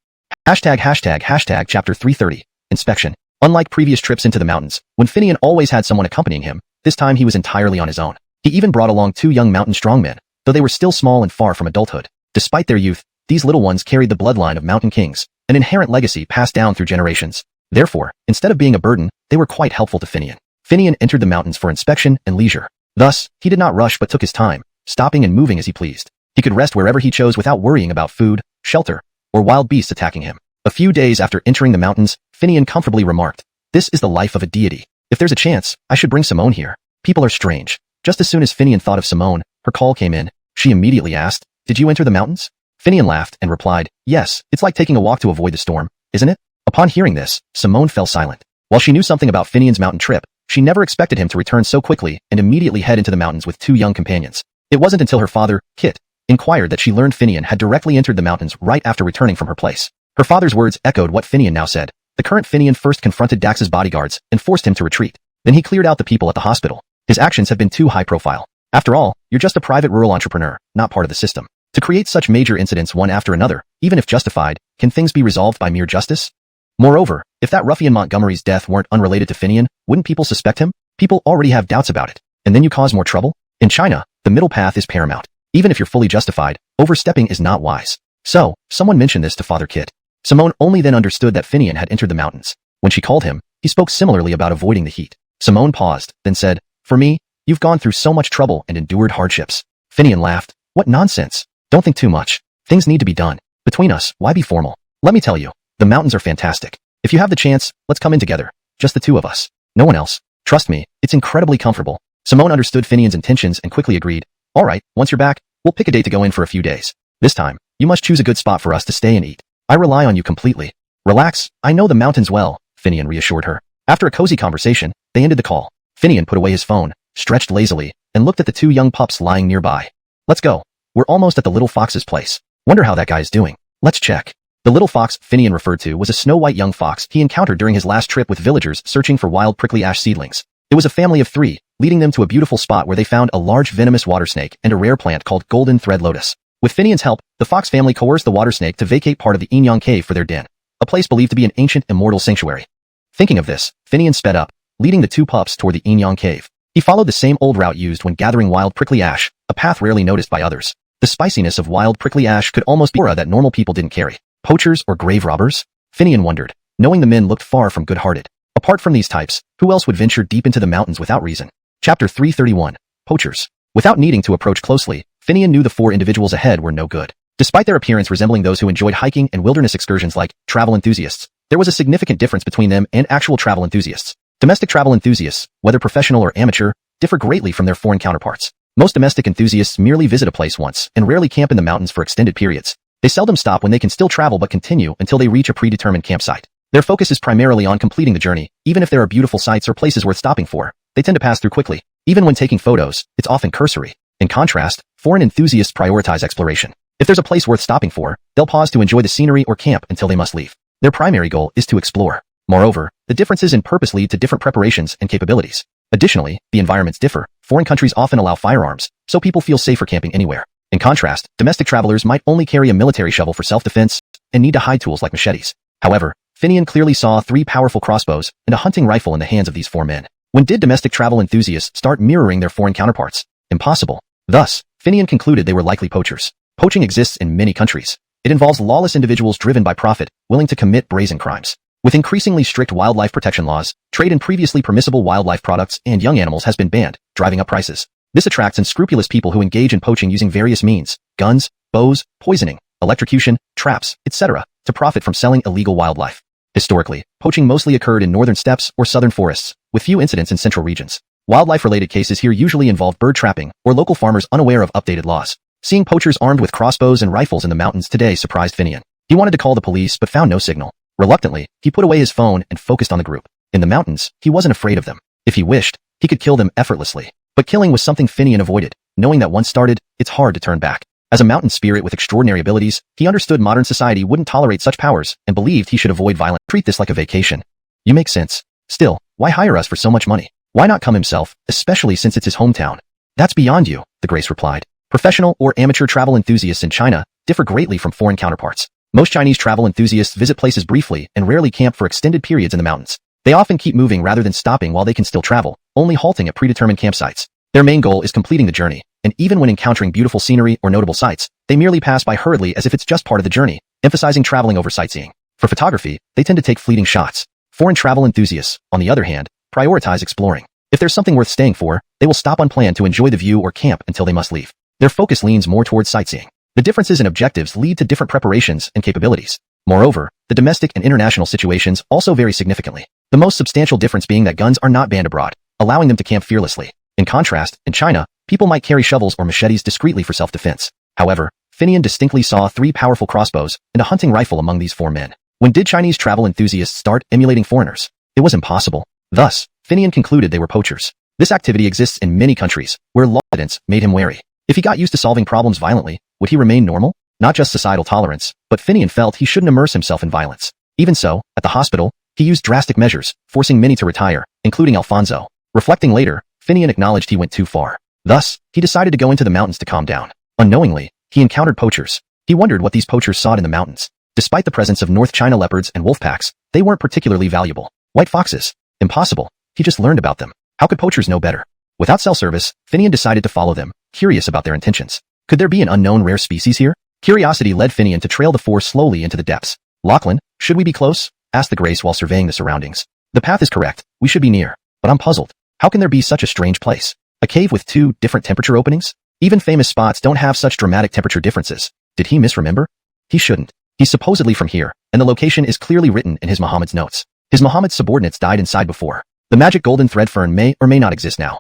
Hashtag chapter 330. Inspection. Unlike previous trips into the mountains, when Finian always had someone accompanying him, this time he was entirely on his own. He even brought along two young mountain strongmen, though they were still small and far from adulthood. Despite their youth, these little ones carried the bloodline of mountain kings, an inherent legacy passed down through generations. Therefore, instead of being a burden, they were quite helpful to Finian. Finian entered the mountains for inspection and leisure. Thus, he did not rush but took his time, stopping and moving as he pleased. He could rest wherever he chose without worrying about food, shelter, or wild beasts attacking him. A few days after entering the mountains, Finian comfortably remarked, "This is the life of a deity. If there's a chance, I should bring Simone here. People are strange." Just as soon as Finian thought of Simone, her call came in. She immediately asked, "Did you enter the mountains?" Finian laughed and replied, "Yes, it's like taking a walk to avoid the storm, isn't it?" Upon hearing this, Simone fell silent. While she knew something about Finian's mountain trip, she never expected him to return so quickly and immediately head into the mountains with two young companions. It wasn't until her father, Kit, inquired that she learned Finian had directly entered the mountains right after returning from her place. Her father's words echoed what Finian now said. The current Finian first confronted Dax's bodyguards and forced him to retreat. Then he cleared out the people at the hospital. His actions have been too high profile. After all, you're just a private rural entrepreneur, not part of the system. To create such major incidents one after another, even if justified, can things be resolved by mere justice? Moreover, if that ruffian Montgomery's death weren't unrelated to Finian, wouldn't people suspect him? People already have doubts about it. And then you cause more trouble? In China, the middle path is paramount. Even if you're fully justified, overstepping is not wise. So, someone mentioned this to Father Kit. Simone only then understood that Finian had entered the mountains. When she called him, he spoke similarly about avoiding the heat. Simone paused, then said, "For me, you've gone through so much trouble and endured hardships." Finian laughed. "What nonsense. Don't think too much. Things need to be done. Between us, why be formal? Let me tell you, the mountains are fantastic. If you have the chance, let's come in together. Just the two of us. No one else. Trust me, it's incredibly comfortable." Simone understood Finian's intentions and quickly agreed. "Alright, once you're back, we'll pick a date to go in for a few days. This time, you must choose a good spot for us to stay and eat. I rely on you completely." "Relax, I know the mountains well," Finian reassured her. After a cozy conversation, they ended the call. Finian put away his phone, stretched lazily, and looked at the two young pups lying nearby. "Let's go. We're almost at the little fox's place. Wonder how that guy's doing. Let's check." The little fox Finian referred to was a snow-white young fox he encountered during his last trip with villagers searching for wild prickly ash seedlings. It was a family of three, leading them to a beautiful spot where they found a large venomous water snake and a rare plant called golden thread lotus. With Finian's help, the fox family coerced the water snake to vacate part of the Inyang cave for their den, a place believed to be an ancient immortal sanctuary. Thinking of this, Finian sped up, leading the two pups toward the Inyang cave. He followed the same old route used when gathering wild prickly ash, a path rarely noticed by others. The spiciness of wild prickly ash could almost be an aura that normal people didn't carry. Poachers or grave robbers? Finian wondered, knowing the men looked far from good-hearted. Apart from these types, who else would venture deep into the mountains without reason? Chapter 331. Poachers. Without needing to approach closely, Finian knew the four individuals ahead were no good. Despite their appearance resembling those who enjoyed hiking and wilderness excursions like travel enthusiasts, there was a significant difference between them and actual travel enthusiasts. Domestic travel enthusiasts, whether professional or amateur, differ greatly from their foreign counterparts. Most domestic enthusiasts merely visit a place once and rarely camp in the mountains for extended periods. They seldom stop when they can still travel but continue until they reach a predetermined campsite. Their focus is primarily on completing the journey, even if there are beautiful sights or places worth stopping for. They tend to pass through quickly. Even when taking photos, it's often cursory. In contrast, foreign enthusiasts prioritize exploration. If there's a place worth stopping for, they'll pause to enjoy the scenery or camp until they must leave. Their primary goal is to explore. Moreover, the differences in purpose lead to different preparations and capabilities. Additionally, the environments differ. Foreign countries often allow firearms, so people feel safer camping anywhere. In contrast, domestic travelers might only carry a military shovel for self-defense and need to hide tools like machetes. However, Finian clearly saw 3 powerful crossbows and a hunting rifle in the hands of these 4 men. When did domestic travel enthusiasts start mirroring their foreign counterparts? Impossible. Thus, Finian concluded they were likely poachers. Poaching exists in many countries. It involves lawless individuals driven by profit, willing to commit brazen crimes. With increasingly strict wildlife protection laws, trade in previously permissible wildlife products and young animals has been banned, driving up prices. This attracts unscrupulous people who engage in poaching using various means, guns, bows, poisoning, electrocution, traps, etc., to profit from selling illegal wildlife. Historically, poaching mostly occurred in northern steppes or southern forests, with few incidents in central regions. Wildlife-related cases here usually involve bird trapping or local farmers unaware of updated laws. Seeing poachers armed with crossbows and rifles in the mountains today surprised Finian. He wanted to call the police but found no signal. Reluctantly, he put away his phone and focused on the group. In the mountains, he wasn't afraid of them. If he wished, he could kill them effortlessly. But killing was something Finian avoided, knowing that once started, it's hard to turn back. As a mountain spirit with extraordinary abilities, he understood modern society wouldn't tolerate such powers and believed he should avoid violence. Treat this like a vacation. You make sense. Still, why hire us for so much money? Why not come himself, especially since it's his hometown? That's beyond you, the Grace replied. Professional or amateur travel enthusiasts in China differ greatly from foreign counterparts. Most Chinese travel enthusiasts visit places briefly and rarely camp for extended periods in the mountains. They often keep moving rather than stopping while they can still travel, only halting at predetermined campsites. Their main goal is completing the journey, and even when encountering beautiful scenery or notable sights, they merely pass by hurriedly as if it's just part of the journey, emphasizing traveling over sightseeing. For photography, they tend to take fleeting shots. Foreign travel enthusiasts, on the other hand, prioritize exploring. If there's something worth staying for, they will stop unplanned to enjoy the view or camp until they must leave. Their focus leans more towards sightseeing. The differences in objectives lead to different preparations and capabilities. Moreover, the domestic and international situations also vary significantly. The most substantial difference being that guns are not banned abroad, allowing them to camp fearlessly. In contrast, in China, people might carry shovels or machetes discreetly for self-defense. However, Finian distinctly saw 3 powerful crossbows and a hunting rifle among these 4 men. When did Chinese travel enthusiasts start emulating foreigners? It was impossible. Thus, Finian concluded they were poachers. This activity exists in many countries, where law evidence made him wary. If he got used to solving problems violently, would he remain normal? Not just societal tolerance, but Finian felt he shouldn't immerse himself in violence. Even so, at the hospital, he used drastic measures, forcing many to retire, including Alfonso. Reflecting later, Finian acknowledged he went too far. Thus, he decided to go into the mountains to calm down. Unknowingly, he encountered poachers. He wondered what these poachers sought in the mountains. Despite the presence of North China leopards and wolf packs, they weren't particularly valuable. White foxes? Impossible. He just learned about them. How could poachers know better? Without cell service, Finian decided to follow them, curious about their intentions. Could there be an unknown rare species here? Curiosity led Finian to trail the 4 slowly into the depths. Lachlan, should we be close? Asked the Grace while surveying the surroundings. The path is correct. We should be near. But I'm puzzled. How can there be such a strange place? A cave with 2 different temperature openings? Even famous spots don't have such dramatic temperature differences. Did he misremember? He shouldn't. He's supposedly from here, and the location is clearly written in his Muhammad's notes. His Muhammad's subordinates died inside before. The magic golden thread fern may or may not exist now.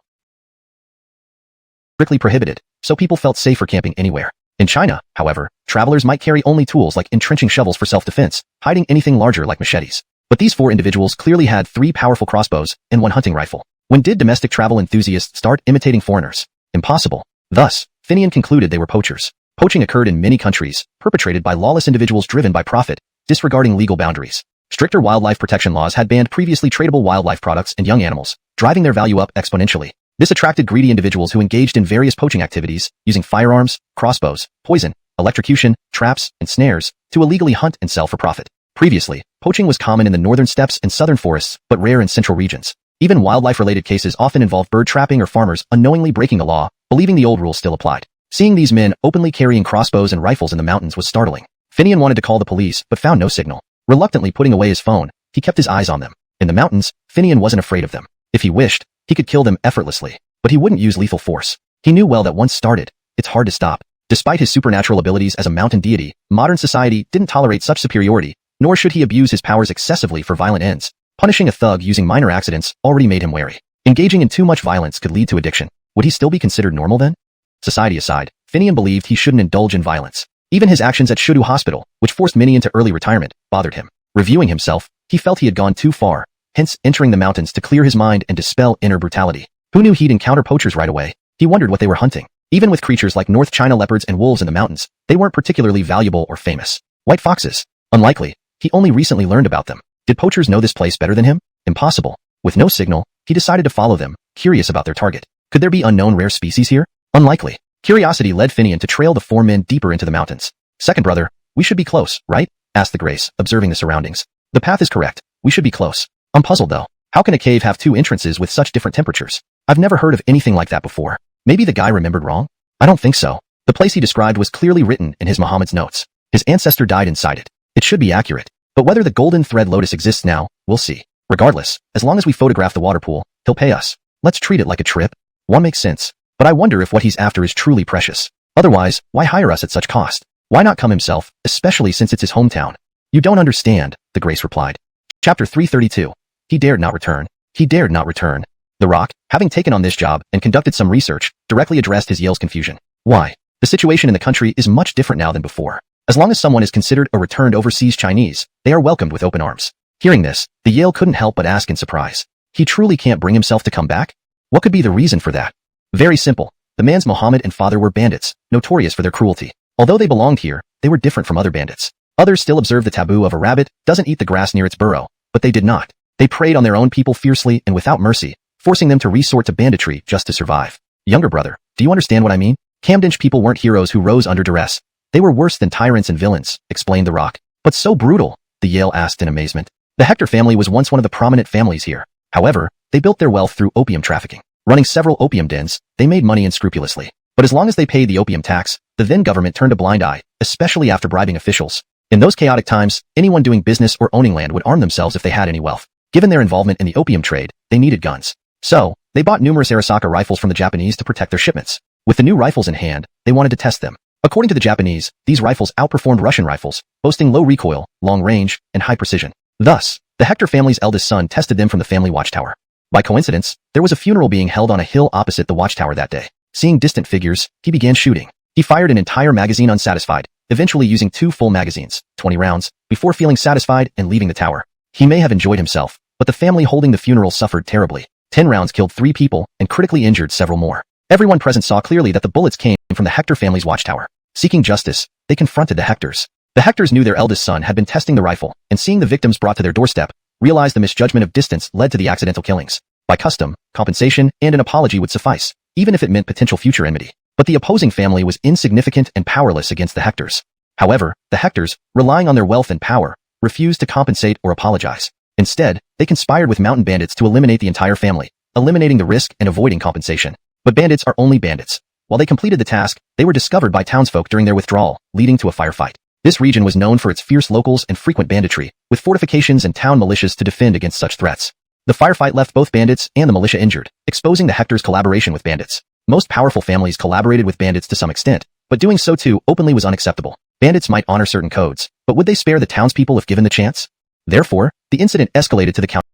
Strictly prohibited, so people felt safer camping anywhere. In China, however, travelers might carry only tools like entrenching shovels for self-defense, hiding anything larger like machetes. But these 4 individuals clearly had 3 powerful crossbows and 1 hunting rifle. When did domestic travel enthusiasts start imitating foreigners? Impossible. Thus, Finian concluded they were poachers. Poaching occurred in many countries, perpetrated by lawless individuals driven by profit, disregarding legal boundaries. Stricter wildlife protection laws had banned previously tradable wildlife products and young animals, driving their value up exponentially. This attracted greedy individuals who engaged in various poaching activities, using firearms, crossbows, poison, electrocution, traps, and snares, to illegally hunt and sell for profit. Previously, poaching was common in the northern steppes and southern forests, but rare in central regions. Even wildlife-related cases often involve bird trapping or farmers unknowingly breaking the law, believing the old rules still applied. Seeing these men openly carrying crossbows and rifles in the mountains was startling. Finian wanted to call the police, but found no signal. Reluctantly putting away his phone, he kept his eyes on them. In the mountains, Finian wasn't afraid of them. If he wished, he could kill them effortlessly. But he wouldn't use lethal force. He knew well that once started, it's hard to stop. Despite his supernatural abilities as a mountain deity, modern society didn't tolerate such superiority, nor should he abuse his powers excessively for violent ends. Punishing a thug using minor accidents already made him wary. Engaging in too much violence could lead to addiction. Would he still be considered normal then? Society aside, Finian believed he shouldn't indulge in violence. Even his actions at Shudu Hospital, which forced Minnie into early retirement, bothered him. Reviewing himself, he felt he had gone too far, hence entering the mountains to clear his mind and dispel inner brutality. Who knew he'd encounter poachers right away? He wondered what they were hunting. Even with creatures like North China leopards and wolves in the mountains, they weren't particularly valuable or famous. White foxes? Unlikely. He only recently learned about them. Did poachers know this place better than him? Impossible. With no signal, he decided to follow them, curious about their target. Could there be unknown rare species here? Unlikely. Curiosity led Finian to trail the four men deeper into the mountains. Second brother, we should be close, right? Asked the Grace, observing the surroundings. The path is correct. We should be close. I'm puzzled though. How can a cave have two entrances with such different temperatures? I've never heard of anything like that before. Maybe the guy remembered wrong? I don't think so. The place he described was clearly written in his Muhammad's notes. His ancestor died inside it. It should be accurate. But whether the golden thread lotus exists now, we'll see. Regardless, as long as we photograph the water pool, he'll pay us. Let's treat it like a trip. One makes sense. But I wonder if what he's after is truly precious. Otherwise, why hire us at such cost? Why not come himself, especially since it's his hometown? You don't understand, the Grace replied. Chapter 332. He dared not return. He dared not return. The Rock, having taken on this job and conducted some research, directly addressed his Yale's confusion. Why? The situation in the country is much different now than before. As long as someone is considered a returned overseas Chinese, they are welcomed with open arms. Hearing this, the Yale couldn't help but ask in surprise. He truly can't bring himself to come back? What could be the reason for that? Very simple. The man's Muhammad and father were bandits, notorious for their cruelty. Although they belonged here, they were different from other bandits. Others still observed the taboo of a rabbit doesn't eat the grass near its burrow, but they did not. They preyed on their own people fiercely and without mercy, forcing them to resort to banditry just to survive. Younger brother, do you understand what I mean? Camden's people weren't heroes who rose under duress. They were worse than tyrants and villains, explained the Rock. But so brutal, the Yale asked in amazement. The Hector family was once one of the prominent families here. However, they built their wealth through opium trafficking. Running several opium dens, they made money unscrupulously. But as long as they paid the opium tax, the then government turned a blind eye, especially after bribing officials. In those chaotic times, anyone doing business or owning land would arm themselves if they had any wealth. Given their involvement in the opium trade, they needed guns. So, they bought numerous Arisaka rifles from the Japanese to protect their shipments. With the new rifles in hand, they wanted to test them. According to the Japanese, these rifles outperformed Russian rifles, boasting low recoil, long range, and high precision. Thus, the Hector family's eldest son tested them from the family watchtower. By coincidence, there was a funeral being held on a hill opposite the watchtower that day. Seeing distant figures, he began shooting. He fired an entire magazine unsatisfied, eventually using 2 full magazines, 20 rounds, before feeling satisfied and leaving the tower. He may have enjoyed himself, but the family holding the funeral suffered terribly. 10 rounds killed 3 people and critically injured several more. Everyone present saw clearly that the bullets came from the Hector family's watchtower. Seeking justice, they confronted the Hectors. The Hectors knew their eldest son had been testing the rifle, and seeing the victims brought to their doorstep, realized the misjudgment of distance led to the accidental killings. By custom, compensation, and an apology would suffice, even if it meant potential future enmity. But the opposing family was insignificant and powerless against the Hectors. However, the Hectors, relying on their wealth and power, refused to compensate or apologize. Instead, they conspired with mountain bandits to eliminate the entire family, eliminating the risk and avoiding compensation. But bandits are only bandits. While they completed the task, they were discovered by townsfolk during their withdrawal, leading to a firefight. This region was known for its fierce locals and frequent banditry, with fortifications and town militias to defend against such threats. The firefight left both bandits and the militia injured, exposing the Hectors' collaboration with bandits. Most powerful families collaborated with bandits to some extent, but doing so too openly was unacceptable. Bandits might honor certain codes, but would they spare the townspeople if given the chance? Therefore, the incident escalated to the county.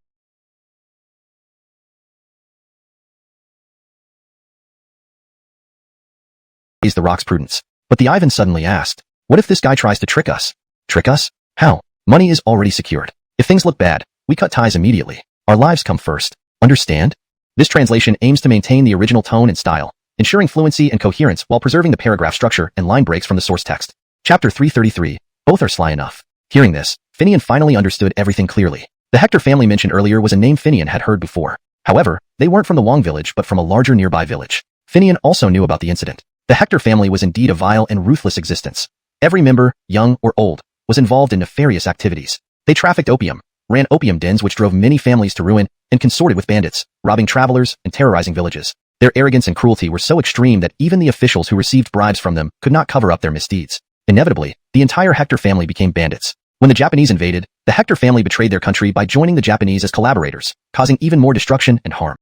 The Rock's prudence. But the Ivan suddenly asked, what if this guy tries to trick us? Trick us? How? Money is already secured. If things look bad, we cut ties immediately. Our lives come first. Understand? This translation aims to maintain the original tone and style, ensuring fluency and coherence while preserving the paragraph structure and line breaks from the source text. Chapter 333. Both are sly enough. Hearing this, Finian finally understood everything clearly. The Hector family mentioned earlier was a name Finian had heard before. However, they weren't from the Wong village but from a larger nearby village. Finian also knew about the incident. The Hector family was indeed a vile and ruthless existence. Every member, young or old, was involved in nefarious activities. They trafficked opium, ran opium dens which drove many families to ruin, and consorted with bandits, robbing travelers and terrorizing villages. Their arrogance and cruelty were so extreme that even the officials who received bribes from them could not cover up their misdeeds. Inevitably, the entire Hector family became bandits. When the Japanese invaded, the Hector family betrayed their country by joining the Japanese as collaborators, causing even more destruction and harm.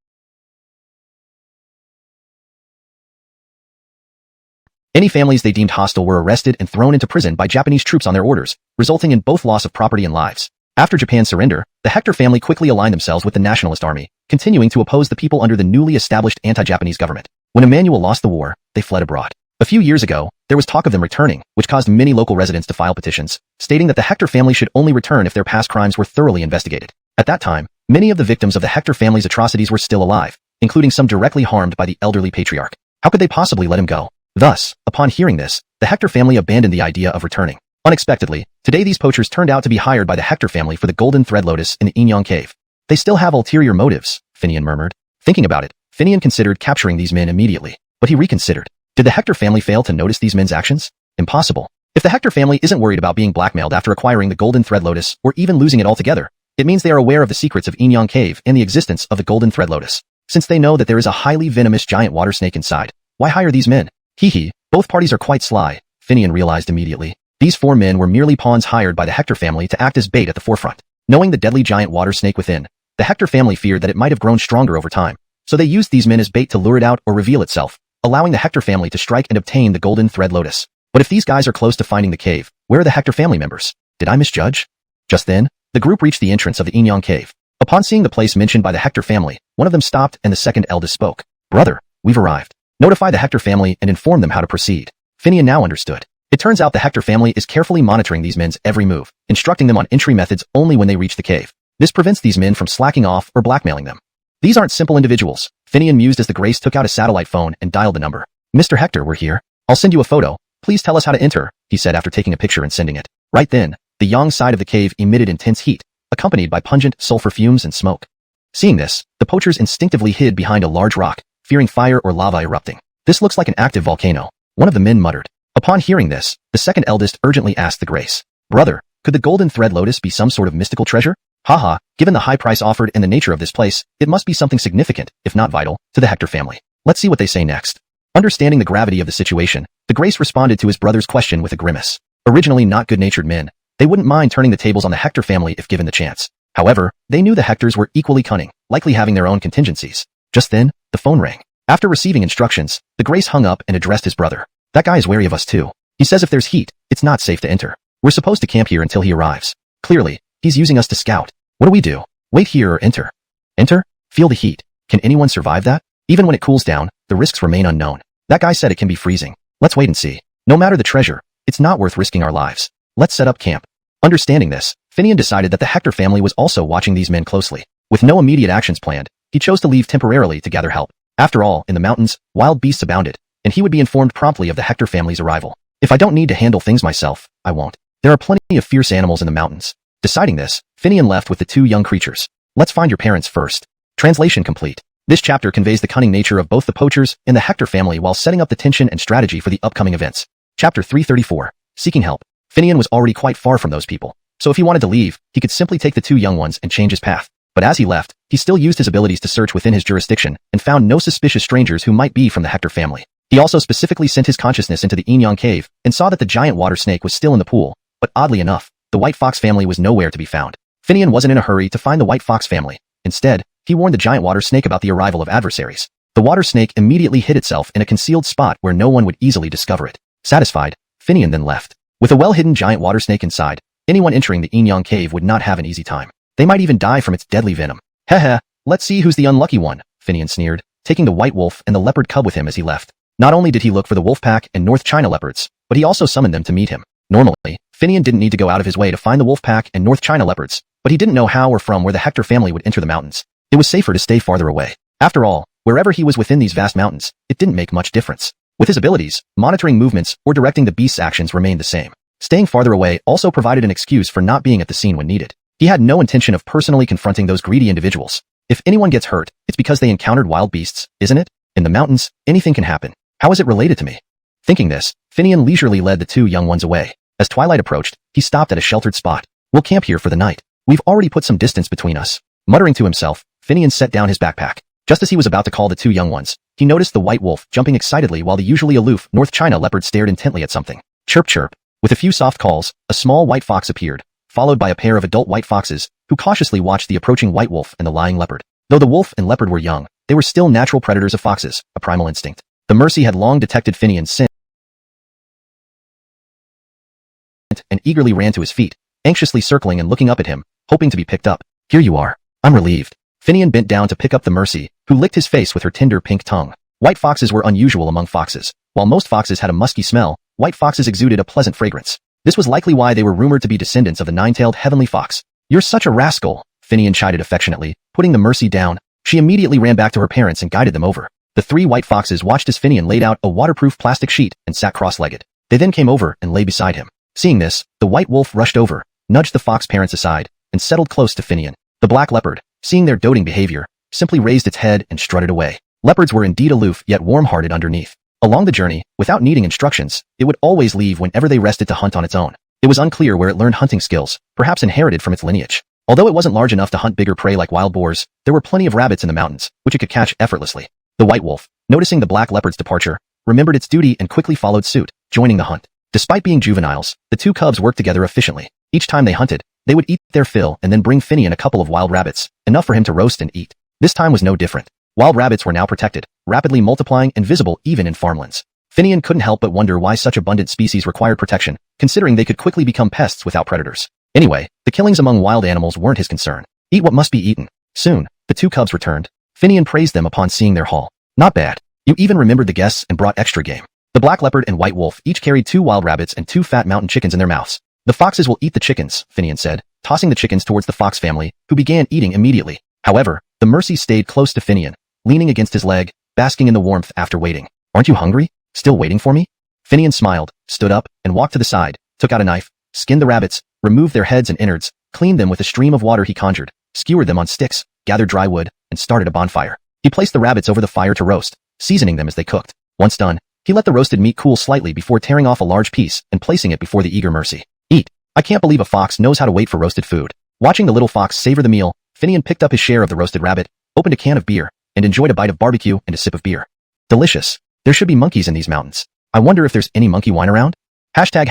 Any families they deemed hostile were arrested and thrown into prison by Japanese troops on their orders, resulting in both loss of property and lives. After Japan's surrender, the Hector family quickly aligned themselves with the nationalist army, continuing to oppose the people under the newly established anti-Japanese government. When Emmanuel lost the war, they fled abroad. A few years ago, there was talk of them returning, which caused many local residents to file petitions, stating that the Hector family should only return if their past crimes were thoroughly investigated. At that time, many of the victims of the Hector family's atrocities were still alive, including some directly harmed by the elderly patriarch. How could they possibly let him go? Thus, upon hearing this, the Hector family abandoned the idea of returning. Unexpectedly, today these poachers turned out to be hired by the Hector family for the Golden Thread Lotus in the Inyang Cave. They still have ulterior motives, Finian murmured. Thinking about it, Finian considered capturing these men immediately, but he reconsidered. Did the Hector family fail to notice these men's actions? Impossible. If the Hector family isn't worried about being blackmailed after acquiring the Golden Thread Lotus or even losing it altogether, it means they are aware of the secrets of Inyang Cave and the existence of the Golden Thread Lotus. Since they know that there is a highly venomous giant water snake inside, why hire these men? Hee, both parties are quite sly, Finian realized immediately. These 4 men were merely pawns hired by the Hector family to act as bait at the forefront. Knowing the deadly giant water snake within, the Hector family feared that it might have grown stronger over time, so they used these men as bait to lure it out or reveal itself, allowing the Hector family to strike and obtain the Golden Thread Lotus. But if these guys are close to finding the cave, where are the Hector family members? Did I misjudge? Just then, the group reached the entrance of the Inyang Cave. Upon seeing the place mentioned by the Hector family, one of them stopped and the second eldest spoke. Brother, we've arrived. Notify the Hector family and inform them how to proceed. Finian now understood. It turns out the Hector family is carefully monitoring these men's every move, instructing them on entry methods only when they reach the cave. This prevents these men from slacking off or blackmailing them. These aren't simple individuals, Finian mused as the Grace took out a satellite phone and dialed the number. Mr. Hector, we're here. I'll send you a photo. Please tell us how to enter, he said after taking a picture and sending it. Right then, the yang side of the cave emitted intense heat, accompanied by pungent sulfur fumes and smoke. Seeing this, the poachers instinctively hid behind a large rock, fearing fire or lava erupting. This looks like an active volcano, one of the men muttered. Upon hearing this, the second eldest urgently asked the Grace. Brother, could the Golden Thread Lotus be some sort of mystical treasure? Haha, given the high price offered and the nature of this place, it must be something significant, if not vital, to the Hector family. Let's see what they say next. Understanding the gravity of the situation, the Grace responded to his brother's question with a grimace. Originally not good-natured men, they wouldn't mind turning the tables on the Hector family if given the chance. However, they knew the Hectors were equally cunning, likely having their own contingencies. Just then, the phone rang. After receiving instructions, the Grace hung up and addressed his brother. That guy is wary of us too. He says if there's heat, it's not safe to enter. We're supposed to camp here until he arrives. Clearly, he's using us to scout. What do we do? Wait here or enter? Enter? Feel the heat. Can anyone survive that? Even when it cools down, the risks remain unknown. That guy said it can be freezing. Let's wait and see. No matter the treasure, it's not worth risking our lives. Let's set up camp. Understanding this, Finian decided that the Hector family was also watching these men closely. With no immediate actions planned, he chose to leave temporarily to gather help. After all, in the mountains, wild beasts abounded, and he would be informed promptly of the Hector family's arrival. If I don't need to handle things myself, I won't. There are plenty of fierce animals in the mountains. Deciding this, Finian left with the 2 young creatures. Let's find your parents first. Translation complete. This chapter conveys the cunning nature of both the poachers and the Hector family while setting up the tension and strategy for the upcoming events. Chapter 334. Seeking help. Finian was already quite far from those people, so if he wanted to leave, he could simply take the 2 young ones and change his path. But as he left, he still used his abilities to search within his jurisdiction and found no suspicious strangers who might be from the Hector family. He also specifically sent his consciousness into the Inyang Cave and saw that the giant water snake was still in the pool, but oddly enough, the White Fox family was nowhere to be found. Finian wasn't in a hurry to find the White Fox family. Instead, he warned the giant water snake about the arrival of adversaries. The water snake immediately hid itself in a concealed spot where no one would easily discover it. Satisfied, Finian then left. With a well-hidden giant water snake inside, anyone entering the Inyang Cave would not have an easy time. They might even die from its deadly venom. Heh, let's see who's the unlucky one, Finian sneered, taking the white wolf and the leopard cub with him as he left. Not only did he look for the wolf pack and North China leopards, but he also summoned them to meet him. Normally, Finian didn't need to go out of his way to find the wolf pack and North China leopards, but he didn't know how or from where the Hector family would enter the mountains. It was safer to stay farther away. After all, wherever he was within these vast mountains, it didn't make much difference. With his abilities, monitoring movements or directing the beast's actions remained the same. Staying farther away also provided an excuse for not being at the scene when needed. He had no intention of personally confronting those greedy individuals. If anyone gets hurt, it's because they encountered wild beasts, isn't it? In the mountains, anything can happen. How is it related to me? Thinking this, Finian leisurely led the 2 young ones away. As twilight approached, he stopped at a sheltered spot. We'll camp here for the night. We've already put some distance between us. Muttering to himself, Finian set down his backpack. Just as he was about to call the 2 young ones, he noticed the white wolf jumping excitedly while the usually aloof North China leopard stared intently at something. Chirp chirp. With a few soft calls, a small white fox appeared, followed by a pair of adult white foxes, who cautiously watched the approaching white wolf and the lying leopard. Though the wolf and leopard were young, they were still natural predators of foxes, a primal instinct. The Mercy had long detected Finian's scent and eagerly ran to his feet, anxiously circling and looking up at him, hoping to be picked up. Here you are. I'm relieved. Finian bent down to pick up the Mercy, who licked his face with her tender pink tongue. White foxes were unusual among foxes, While most foxes had a musky smell, white foxes exuded a pleasant fragrance. This was likely why they were rumored to be descendants of the nine-tailed heavenly fox. "You're such a rascal," Finian chided affectionately, putting the Mercy down. She immediately ran back to her parents and guided them over. The three white foxes watched as Finian laid out a waterproof plastic sheet and sat cross-legged. They then came over and lay beside him. Seeing this, the white wolf rushed over, nudged the fox parents aside, and settled close to Finian. The black leopard, seeing their doting behavior, simply raised its head and strutted away. Leopards were indeed aloof yet warm-hearted underneath. Along the journey, without needing instructions, it would always leave whenever they rested to hunt on its own. It was unclear where it learned hunting skills, perhaps inherited from its lineage. Although it wasn't large enough to hunt bigger prey like wild boars, there were plenty of rabbits in the mountains, which it could catch effortlessly. The white wolf, noticing the black leopard's departure, remembered its duty and quickly followed suit, joining the hunt. Despite being juveniles, the two cubs worked together efficiently. Each time they hunted, they would eat their fill and then bring Finian a couple of wild rabbits, enough for him to roast and eat. This time was no different. Wild rabbits were now protected, rapidly multiplying and visible even in farmlands. Finian couldn't help but wonder why such abundant species required protection, considering they could quickly become pests without predators. Anyway, the killings among wild animals weren't his concern. Eat what must be eaten. Soon, the two cubs returned. Finian praised them upon seeing their haul. "Not bad. You even remembered the guests and brought extra game." The black leopard and white wolf each carried 2 wild rabbits and 2 fat mountain chickens in their mouths. "The foxes will eat the chickens," Finian said, tossing the chickens towards the fox family, who began eating immediately. However, the Mercy stayed close to Finian, leaning against his leg, basking in the warmth after waiting. "Aren't you hungry? Still waiting for me?" Finian smiled, stood up, and walked to the side, took out a knife, skinned the rabbits, removed their heads and innards, cleaned them with a stream of water he conjured, skewered them on sticks, gathered dry wood, and started a bonfire. He placed the rabbits over the fire to roast, seasoning them as they cooked. Once done, he let the roasted meat cool slightly before tearing off a large piece and placing it before the eager Mercy. "Eat. I can't believe a fox knows how to wait for roasted food." Watching the little fox savor the meal, Finian picked up his share of the roasted rabbit, opened a can of beer, and enjoyed a bite of barbecue and a sip of beer. Delicious. There should be monkeys in these mountains. I wonder if there's any monkey wine around? Hashtag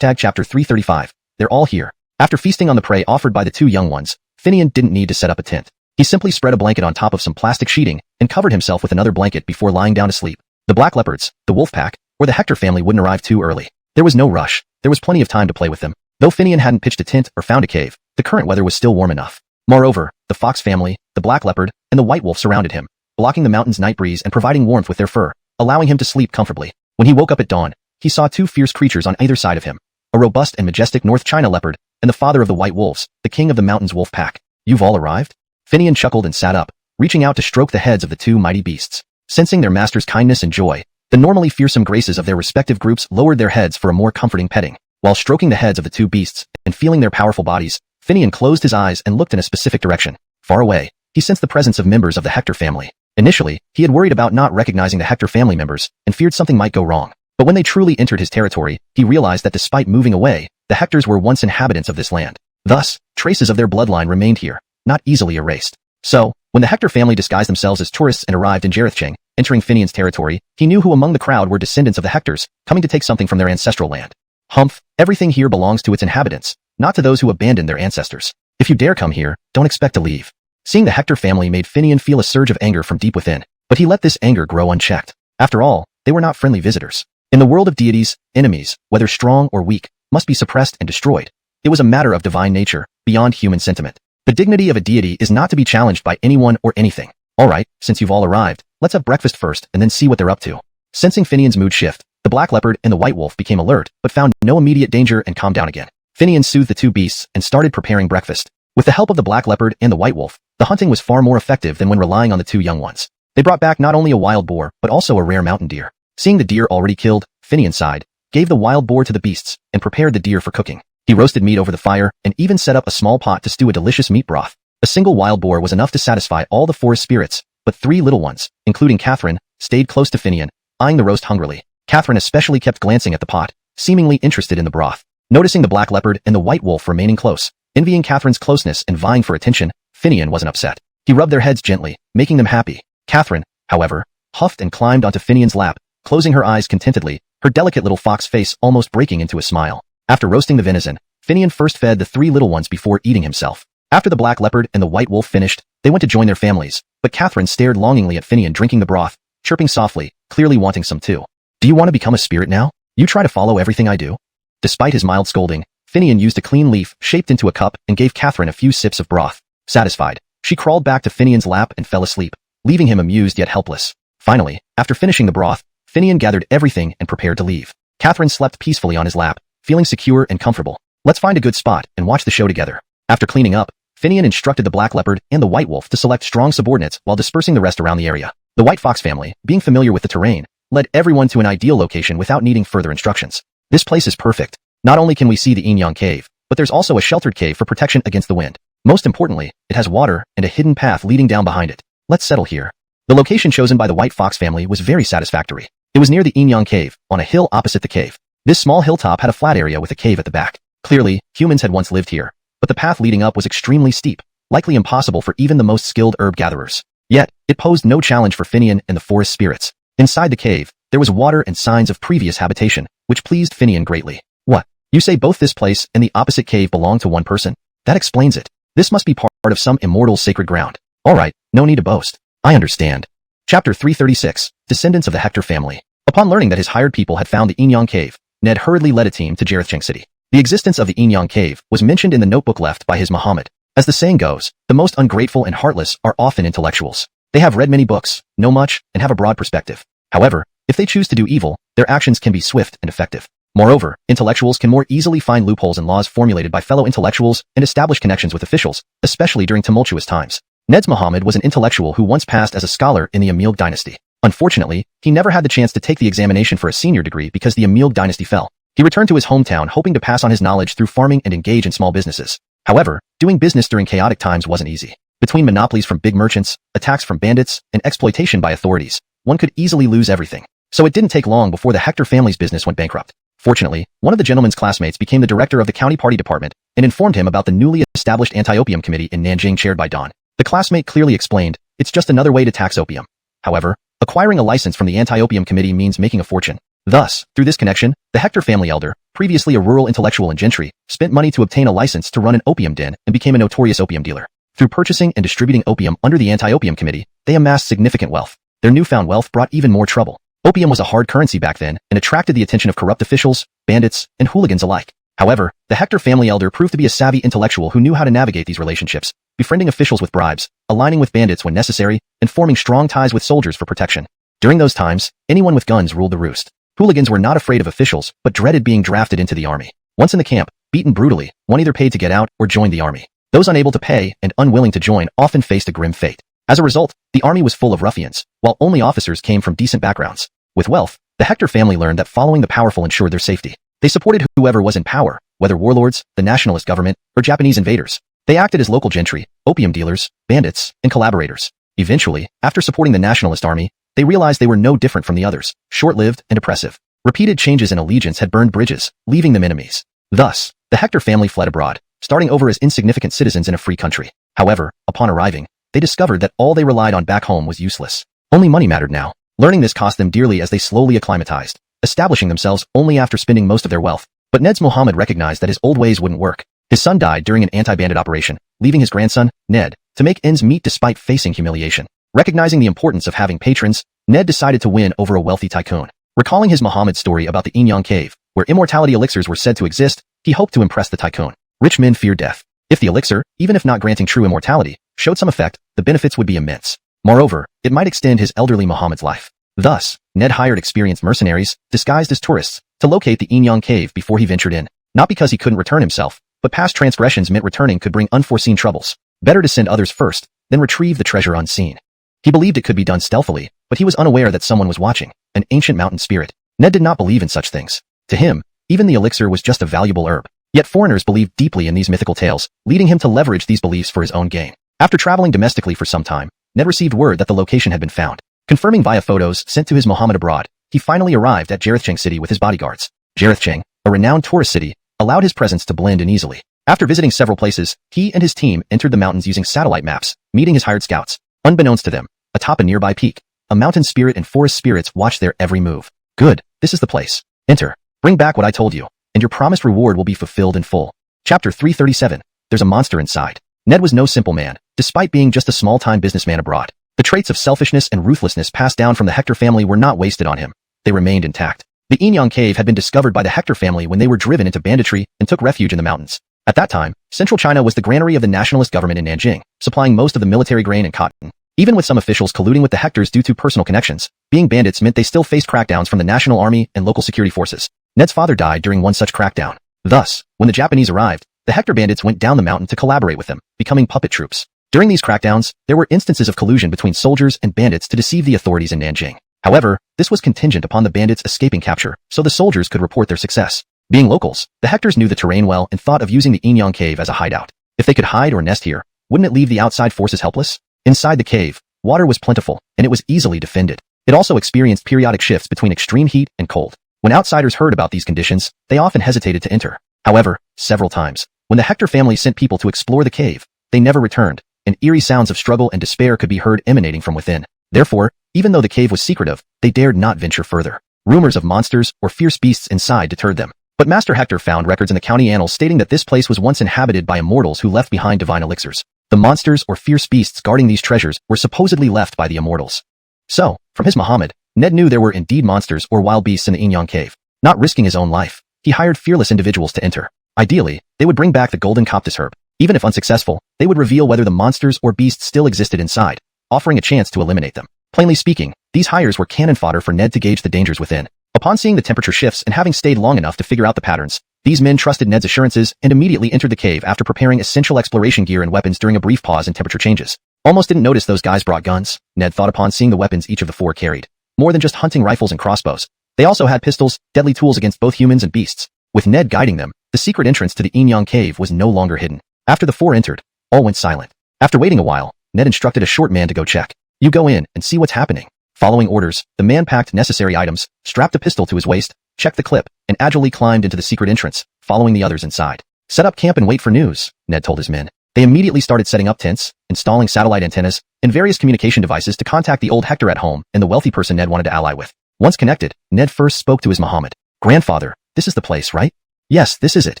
chapter 335. They're all here. After feasting on the prey offered by the two young ones, Finian didn't need to set up a tent. He simply spread a blanket on top of some plastic sheeting and covered himself with another blanket before lying down to sleep. The black leopards, the wolf pack, or the Hector family wouldn't arrive too early. There was no rush. There was plenty of time to play with them. Though Finian hadn't pitched a tent or found a cave, the current weather was still warm enough. Moreover, the fox family, the black leopard, and the white wolf surrounded him, blocking the mountain's night breeze and providing warmth with their fur, allowing him to sleep comfortably. When he woke up at dawn, he saw 2 fierce creatures on either side of him, a robust and majestic North China leopard, and the father of the white wolves, the king of the mountain's wolf pack. "You've all arrived?" Finian chuckled and sat up, reaching out to stroke the heads of the 2 mighty beasts. Sensing their master's kindness and joy, the normally fearsome graces of their respective groups lowered their heads for a more comforting petting. While stroking the heads of the 2 beasts and feeling their powerful bodies, Finian closed his eyes and looked in a specific direction. Far away, he sensed the presence of members of the Hector family. Initially, he had worried about not recognizing the Hector family members and feared something might go wrong. But when they truly entered his territory, he realized that despite moving away, the Hectors were once inhabitants of this land. Thus, traces of their bloodline remained here, not easily erased. So, when the Hector family disguised themselves as tourists and arrived in Jarethcheng, entering Finian's territory, he knew who among the crowd were descendants of the Hectors, coming to take something from their ancestral land. Humph, everything here belongs to its inhabitants, not to those who abandoned their ancestors. If you dare come here, don't expect to leave. Seeing the Hector family made Finian feel a surge of anger from deep within, but he let this anger grow unchecked. After all, they were not friendly visitors. In the world of deities, enemies, whether strong or weak, must be suppressed and destroyed. It was a matter of divine nature, beyond human sentiment. The dignity of a deity is not to be challenged by anyone or anything. Alright, since you've all arrived, let's have breakfast first and then see what they're up to. Sensing Finian's mood shift, the black leopard and the white wolf became alert, but found no immediate danger and calmed down again. Finian soothed the 2 beasts and started preparing breakfast. With the help of the black leopard and the white wolf, the hunting was far more effective than when relying on the 2 young ones. They brought back not only a wild boar, but also a rare mountain deer. Seeing the deer already killed, Finian sighed, gave the wild boar to the beasts, and prepared the deer for cooking. He roasted meat over the fire, and even set up a small pot to stew a delicious meat broth. A single wild boar was enough to satisfy all the forest spirits, but 3 little ones, including Catherine, stayed close to Finian, eyeing the roast hungrily. Catherine especially kept glancing at the pot, seemingly interested in the broth. Noticing the black leopard and the white wolf remaining close, envying Catherine's closeness and vying for attention, Finian wasn't upset. He rubbed their heads gently, making them happy. Catherine, however, huffed and climbed onto Finian's lap, closing her eyes contentedly, her delicate little fox face almost breaking into a smile. After roasting the venison, Finian first fed the 3 little ones before eating himself. After the black leopard and the white wolf finished, they went to join their families, but Catherine stared longingly at Finian drinking the broth, chirping softly, clearly wanting some too. "Do you want to become a spirit now? You try to follow everything I do?" Despite his mild scolding, Finian used a clean leaf shaped into a cup and gave Catherine a few sips of broth. Satisfied, she crawled back to Finian's lap and fell asleep, leaving him amused yet helpless. Finally, after finishing the broth, Finian gathered everything and prepared to leave. Catherine slept peacefully on his lap, feeling secure and comfortable. Let's find a good spot and watch the show together. After cleaning up, Finian instructed the black leopard and the white wolf to select strong subordinates while dispersing the rest around the area. The white fox family, being familiar with the terrain, led everyone to an ideal location without needing further instructions. This place is perfect. Not only can we see the Yin-Yang cave, but there's also a sheltered cave for protection against the wind. Most importantly, it has water and a hidden path leading down behind it. Let's settle here. The location chosen by the white fox family was very satisfactory. It was near the Yin-Yang cave, on a hill opposite the cave. This small hilltop had a flat area with a cave at the back. Clearly, humans had once lived here, but the path leading up was extremely steep, likely impossible for even the most skilled herb gatherers. Yet, it posed no challenge for Finian and the forest spirits. Inside the cave, there was water and signs of previous habitation, which pleased Finian greatly. What? You say both this place and the opposite cave belong to one person? That explains it. This must be part of some immortal sacred ground. Alright, no need to boast. I understand. Chapter 336, Descendants of the Hector Family. Upon learning that his hired people had found the Yin-Yang cave, Ned hurriedly led a team to Jarethcheng City. The existence of the Yin-Yang cave was mentioned in the notebook left by his Muhammad. As the saying goes, the most ungrateful and heartless are often intellectuals. They have read many books, know much, and have a broad perspective. However, if they choose to do evil, their actions can be swift and effective. Moreover, intellectuals can more easily find loopholes in laws formulated by fellow intellectuals and establish connections with officials, especially during tumultuous times. Ned's Muhammad was an intellectual who once passed as a scholar in the Amilg dynasty. Unfortunately, he never had the chance to take the examination for a senior degree because the Amilg dynasty fell. He returned to his hometown hoping to pass on his knowledge through farming and engage in small businesses. However, doing business during chaotic times wasn't easy. Between monopolies from big merchants, attacks from bandits, and exploitation by authorities, one could easily lose everything. So it didn't take long before the Hector family's business went bankrupt. Fortunately, one of the gentleman's classmates became the director of the county party department and informed him about the newly established anti-opium committee in Nanjing chaired by Don. The classmate clearly explained, it's just another way to tax opium. However, acquiring a license from the anti-opium committee means making a fortune. Thus, through this connection, the Hector family elder, previously a rural intellectual and gentry, spent money to obtain a license to run an opium den and became a notorious opium dealer. Through purchasing and distributing opium under the anti-opium committee, they amassed significant wealth. Their newfound wealth brought even more trouble. Opium was a hard currency back then and attracted the attention of corrupt officials, bandits, and hooligans alike. However, the Hector family elder proved to be a savvy intellectual who knew how to navigate these relationships, befriending officials with bribes, aligning with bandits when necessary, and forming strong ties with soldiers for protection. During those times, anyone with guns ruled the roost. Hooligans were not afraid of officials, but dreaded being drafted into the army. Once in the camp, beaten brutally, one either paid to get out or joined the army. Those unable to pay and unwilling to join often faced a grim fate. As a result, the army was full of ruffians, while only officers came from decent backgrounds. With wealth, the Hector family learned that following the powerful ensured their safety. They supported whoever was in power, whether warlords, the nationalist government, or Japanese invaders. They acted as local gentry, opium dealers, bandits, and collaborators. Eventually, after supporting the nationalist army, they realized they were no different from the others, short-lived and oppressive. Repeated changes in allegiance had burned bridges, leaving them enemies. Thus, the Hector family fled abroad, starting over as insignificant citizens in a free country. However, upon arriving, they discovered that all they relied on back home was useless. Only money mattered now. Learning this cost them dearly as they slowly acclimatized, establishing themselves only after spending most of their wealth. But Ned's Muhammad recognized that his old ways wouldn't work. His son died during an anti-bandit operation, leaving his grandson, Ned, to make ends meet despite facing humiliation. Recognizing the importance of having patrons, Ned decided to win over a wealthy tycoon. Recalling his Muhammad story about the Yin-Yang cave, where immortality elixirs were said to exist, he hoped to impress the tycoon. Rich men fear death. If the elixir, even if not granting true immortality, showed some effect, the benefits would be immense. Moreover, it might extend his elderly Muhammad's life. Thus, Ned hired experienced mercenaries, disguised as tourists, to locate the Yin-Yang cave before he ventured in. Not because he couldn't return himself, but past transgressions meant returning could bring unforeseen troubles. Better to send others first, then retrieve the treasure unseen. He believed it could be done stealthily, but he was unaware that someone was watching, an ancient mountain spirit. Ned did not believe in such things. To him, even the elixir was just a valuable herb. Yet foreigners believed deeply in these mythical tales, leading him to leverage these beliefs for his own gain. After traveling domestically for some time, Ned received word that the location had been found. Confirming via photos sent to his Muhammad abroad, he finally arrived at Jarethcheng City with his bodyguards. Jarethcheng, a renowned tourist city, allowed his presence to blend in easily. After visiting several places, he and his team entered the mountains using satellite maps, meeting his hired scouts. Unbeknownst to them, atop a nearby peak, a mountain spirit and forest spirits watched their every move. Good, this is the place. Enter. Bring back what I told you, and your promised reward will be fulfilled in full. Chapter 337. There's a monster inside. Ned was no simple man, despite being just a small-time businessman abroad. The traits of selfishness and ruthlessness passed down from the Hector family were not wasted on him. They remained intact. The Yin-Yang cave had been discovered by the Hector family when they were driven into banditry and took refuge in the mountains. At that time, central China was the granary of the nationalist government in Nanjing, supplying most of the military grain and cotton. Even with some officials colluding with the Hectors due to personal connections, being bandits meant they still faced crackdowns from the national army and local security forces. Ned's father died during one such crackdown. Thus, when the Japanese arrived, the Hector bandits went down the mountain to collaborate with them, becoming puppet troops. During these crackdowns, there were instances of collusion between soldiers and bandits to deceive the authorities in Nanjing. However, this was contingent upon the bandits escaping capture, so the soldiers could report their success. Being locals, the Hectors knew the terrain well and thought of using the Inyang cave as a hideout. If they could hide or nest here, wouldn't it leave the outside forces helpless? Inside the cave, water was plentiful, and it was easily defended. It also experienced periodic shifts between extreme heat and cold. When outsiders heard about these conditions, they often hesitated to enter. However, several times, when the Hector family sent people to explore the cave, they never returned, and eerie sounds of struggle and despair could be heard emanating from within. Therefore, even though the cave was secretive, they dared not venture further. Rumors of monsters or fierce beasts inside deterred them. But Master Hector found records in the county annals stating that this place was once inhabited by immortals who left behind divine elixirs. The monsters or fierce beasts guarding these treasures were supposedly left by the immortals. So, from his Muhammad, Ned knew there were indeed monsters or wild beasts in the Inyang cave. Not risking his own life, he hired fearless individuals to enter. Ideally, they would bring back the golden coptis herb. Even if unsuccessful, they would reveal whether the monsters or beasts still existed inside, offering a chance to eliminate them. Plainly speaking, these hires were cannon fodder for Ned to gauge the dangers within. Upon seeing the temperature shifts and having stayed long enough to figure out the patterns, these men trusted Ned's assurances and immediately entered the cave after preparing essential exploration gear and weapons during a brief pause in temperature changes. Almost didn't notice those guys brought guns, Ned thought upon seeing the weapons each of the four carried. More than just hunting rifles and crossbows. They also had pistols, deadly tools against both humans and beasts. With Ned guiding them, the secret entrance to the Inyang cave was no longer hidden. After the four entered, all went silent. After waiting a while, Ned instructed a short man to go check. You go in and see what's happening. Following orders, the man packed necessary items, strapped a pistol to his waist, checked the clip, and agilely climbed into the secret entrance, following the others inside. Set up camp and wait for news, Ned told his men. They immediately started setting up tents, installing satellite antennas, and various communication devices to contact the old Hector at home and the wealthy person Ned wanted to ally with. Once connected, Ned first spoke to his Muhammad. Grandfather, this is the place, right? Yes, this is it.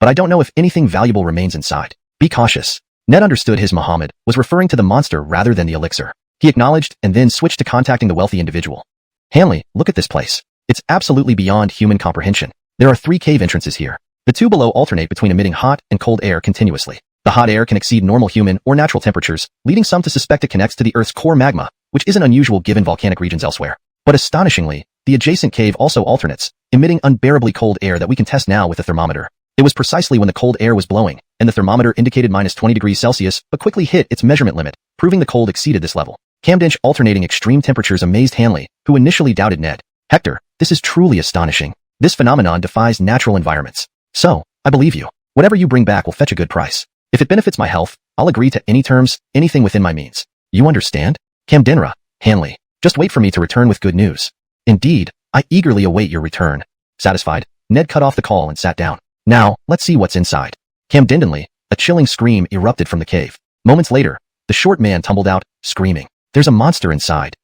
But I don't know if anything valuable remains inside. Be cautious. Ned understood his Muhammad was referring to the monster rather than the elixir. He acknowledged and then switched to contacting the wealthy individual. Hanley, look at this place. It's absolutely beyond human comprehension. There are 3 cave entrances here. The 2 below alternate between emitting hot and cold air continuously. The hot air can exceed normal human or natural temperatures, leading some to suspect it connects to the Earth's core magma, which isn't unusual given volcanic regions elsewhere. But astonishingly, the adjacent cave also alternates, emitting unbearably cold air that we can test now with a thermometer. It was precisely when the cold air was blowing, and the thermometer indicated minus 20 degrees Celsius, but quickly hit its measurement limit, proving the cold exceeded this level. Camdench alternating extreme temperatures amazed Hanley, who initially doubted Ned. Hector, this is truly astonishing. This phenomenon defies natural environments. So, I believe you. Whatever you bring back will fetch a good price. If it benefits my health, I'll agree to any terms, anything within my means. You understand? Camdenra, Hanley, just wait for me to return with good news. Indeed, I eagerly await your return. Satisfied, Ned cut off the call and sat down. Now, let's see what's inside. Camdendenly, a chilling scream erupted from the cave. Moments later, the short man tumbled out, screaming. There's a monster inside.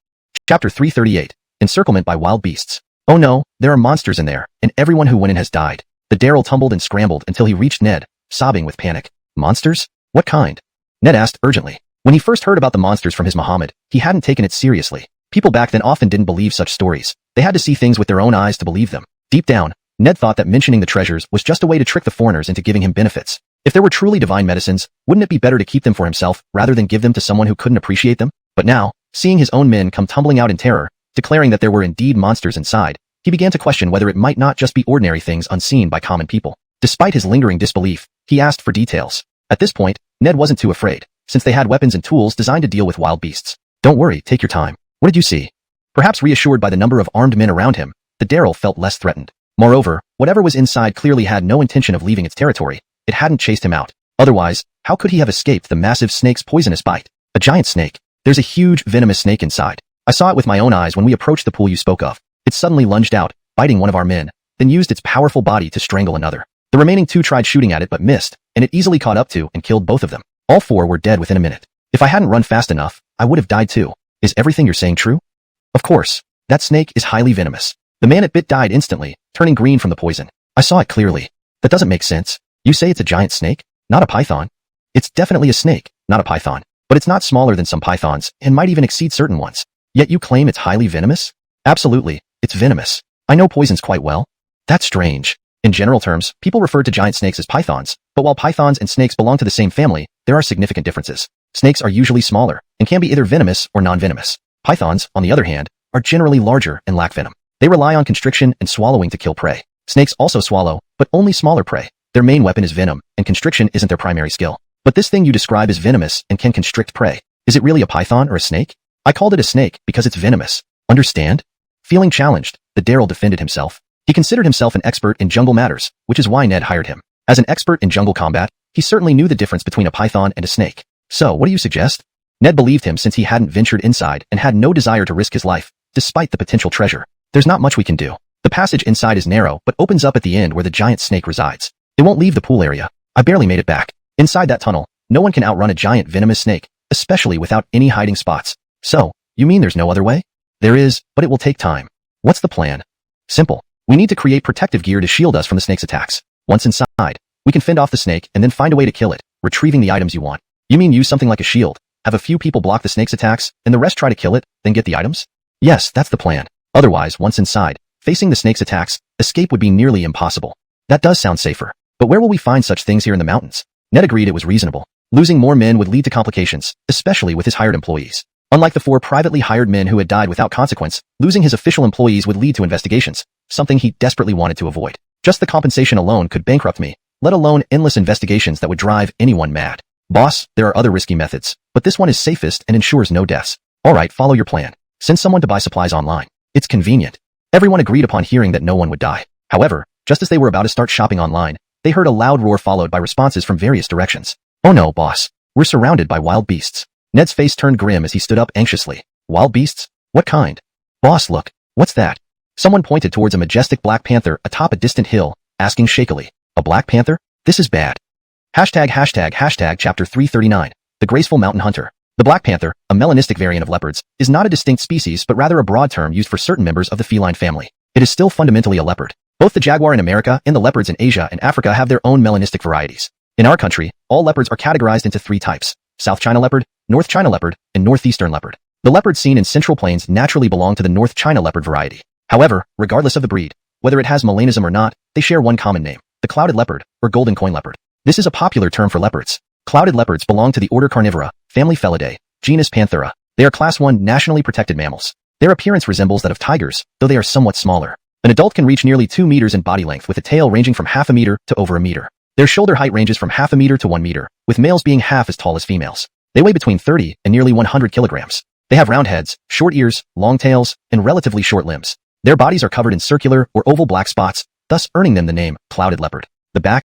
Chapter 338. Encirclement by wild beasts. Oh no, there are monsters in there, and everyone who went in has died. The Daryl tumbled and scrambled until he reached Ned, sobbing with panic. Monsters? What kind? Ned asked urgently. When he first heard about the monsters from his Muhammad, he hadn't taken it seriously. People back then often didn't believe such stories. They had to see things with their own eyes to believe them. Deep down, Ned thought that mentioning the treasures was just a way to trick the foreigners into giving him benefits. If there were truly divine medicines, wouldn't it be better to keep them for himself rather than give them to someone who couldn't appreciate them? But now, seeing his own men come tumbling out in terror, declaring that there were indeed monsters inside, he began to question whether it might not just be ordinary things unseen by common people. Despite his lingering disbelief, he asked for details. At this point, Ned wasn't too afraid, since they had weapons and tools designed to deal with wild beasts. Don't worry, take your time. What did you see? Perhaps reassured by the number of armed men around him, the Daryl felt less threatened. Moreover, whatever was inside clearly had no intention of leaving its territory. It hadn't chased him out. Otherwise, how could he have escaped the massive snake's poisonous bite? A giant snake. There's a huge, venomous snake inside. I saw it with my own eyes when we approached the pool you spoke of. It suddenly lunged out, biting one of our men, then used its powerful body to strangle another. The remaining 2 tried shooting at it but missed, and it easily caught up to and killed both of them. All 4 were dead within a minute. If I hadn't run fast enough, I would have died too. Is everything you're saying true? Of course. That snake is highly venomous. The man it bit died instantly, turning green from the poison. I saw it clearly. That doesn't make sense. You say it's a giant snake, not a python. It's definitely a snake, not a python. But it's not smaller than some pythons, and might even exceed certain ones. Yet you claim it's highly venomous? Absolutely, it's venomous. I know poisons quite well. That's strange. In general terms, people refer to giant snakes as pythons, but while pythons and snakes belong to the same family, there are significant differences. Snakes are usually smaller and can be either venomous or non-venomous. Pythons, on the other hand, are generally larger and lack venom. They rely on constriction and swallowing to kill prey. Snakes also swallow, but only smaller prey. Their main weapon is venom, and constriction isn't their primary skill. But this thing you describe is venomous and can constrict prey. Is it really a python or a snake? I called it a snake because it's venomous. Understand? Feeling challenged, the Daryl defended himself. He considered himself an expert in jungle matters, which is why Ned hired him. As an expert in jungle combat, he certainly knew the difference between a python and a snake. So, what do you suggest? Ned believed him since he hadn't ventured inside and had no desire to risk his life, despite the potential treasure. There's not much we can do. The passage inside is narrow but opens up at the end where the giant snake resides. It won't leave the pool area. I barely made it back. Inside that tunnel, no one can outrun a giant venomous snake, especially without any hiding spots. So, you mean there's no other way? There is, but it will take time. What's the plan? Simple. We need to create protective gear to shield us from the snake's attacks. Once inside, we can fend off the snake and then find a way to kill it, retrieving the items you want. You mean use something like a shield, have a few people block the snake's attacks, and the rest try to kill it, then get the items? Yes, that's the plan. Otherwise, once inside, facing the snake's attacks, escape would be nearly impossible. That does sound safer. But where will we find such things here in the mountains? Ned agreed it was reasonable. Losing more men would lead to complications, especially with his hired employees. Unlike the 4 privately hired men who had died without consequence, losing his official employees would lead to investigations, something he desperately wanted to avoid. Just the compensation alone could bankrupt me, let alone endless investigations that would drive anyone mad. Boss, there are other risky methods, but this one is safest and ensures no deaths. Alright, follow your plan. Send someone to buy supplies online. It's convenient. Everyone agreed upon hearing that no one would die. However, just as they were about to start shopping online, they heard a loud roar followed by responses from various directions. Oh no, boss. We're surrounded by wild beasts. Ned's face turned grim as he stood up anxiously. Wild beasts? What kind? Boss, look. What's that? Someone pointed towards a majestic black panther atop a distant hill, asking shakily. A black panther? This is bad. Hashtag chapter 339. The graceful mountain hunter. The black panther, a melanistic variant of leopards, is not a distinct species but rather a broad term used for certain members of the feline family. It is still fundamentally a leopard. Both the jaguar in America and the leopards in Asia and Africa have their own melanistic varieties. In our country, all leopards are categorized into 3 types: South China leopard, North China leopard, and Northeastern leopard. The leopards seen in Central Plains naturally belong to the North China leopard variety. However, regardless of the breed, whether it has melanism or not, they share one common name, the clouded leopard, or golden coin leopard. This is a popular term for leopards. Clouded leopards belong to the order Carnivora, family Felidae, genus Panthera. They are class 1 nationally protected mammals. Their appearance resembles that of tigers, though they are somewhat smaller. An adult can reach nearly 2 meters in body length with a tail ranging from half a meter to over a meter. Their shoulder height ranges from half a meter to 1 meter, with males being half as tall as females. They weigh between 30 and nearly 100 kilograms. They have round heads, short ears, long tails, and relatively short limbs. Their bodies are covered in circular or oval black spots, thus earning them the name clouded leopard. The back,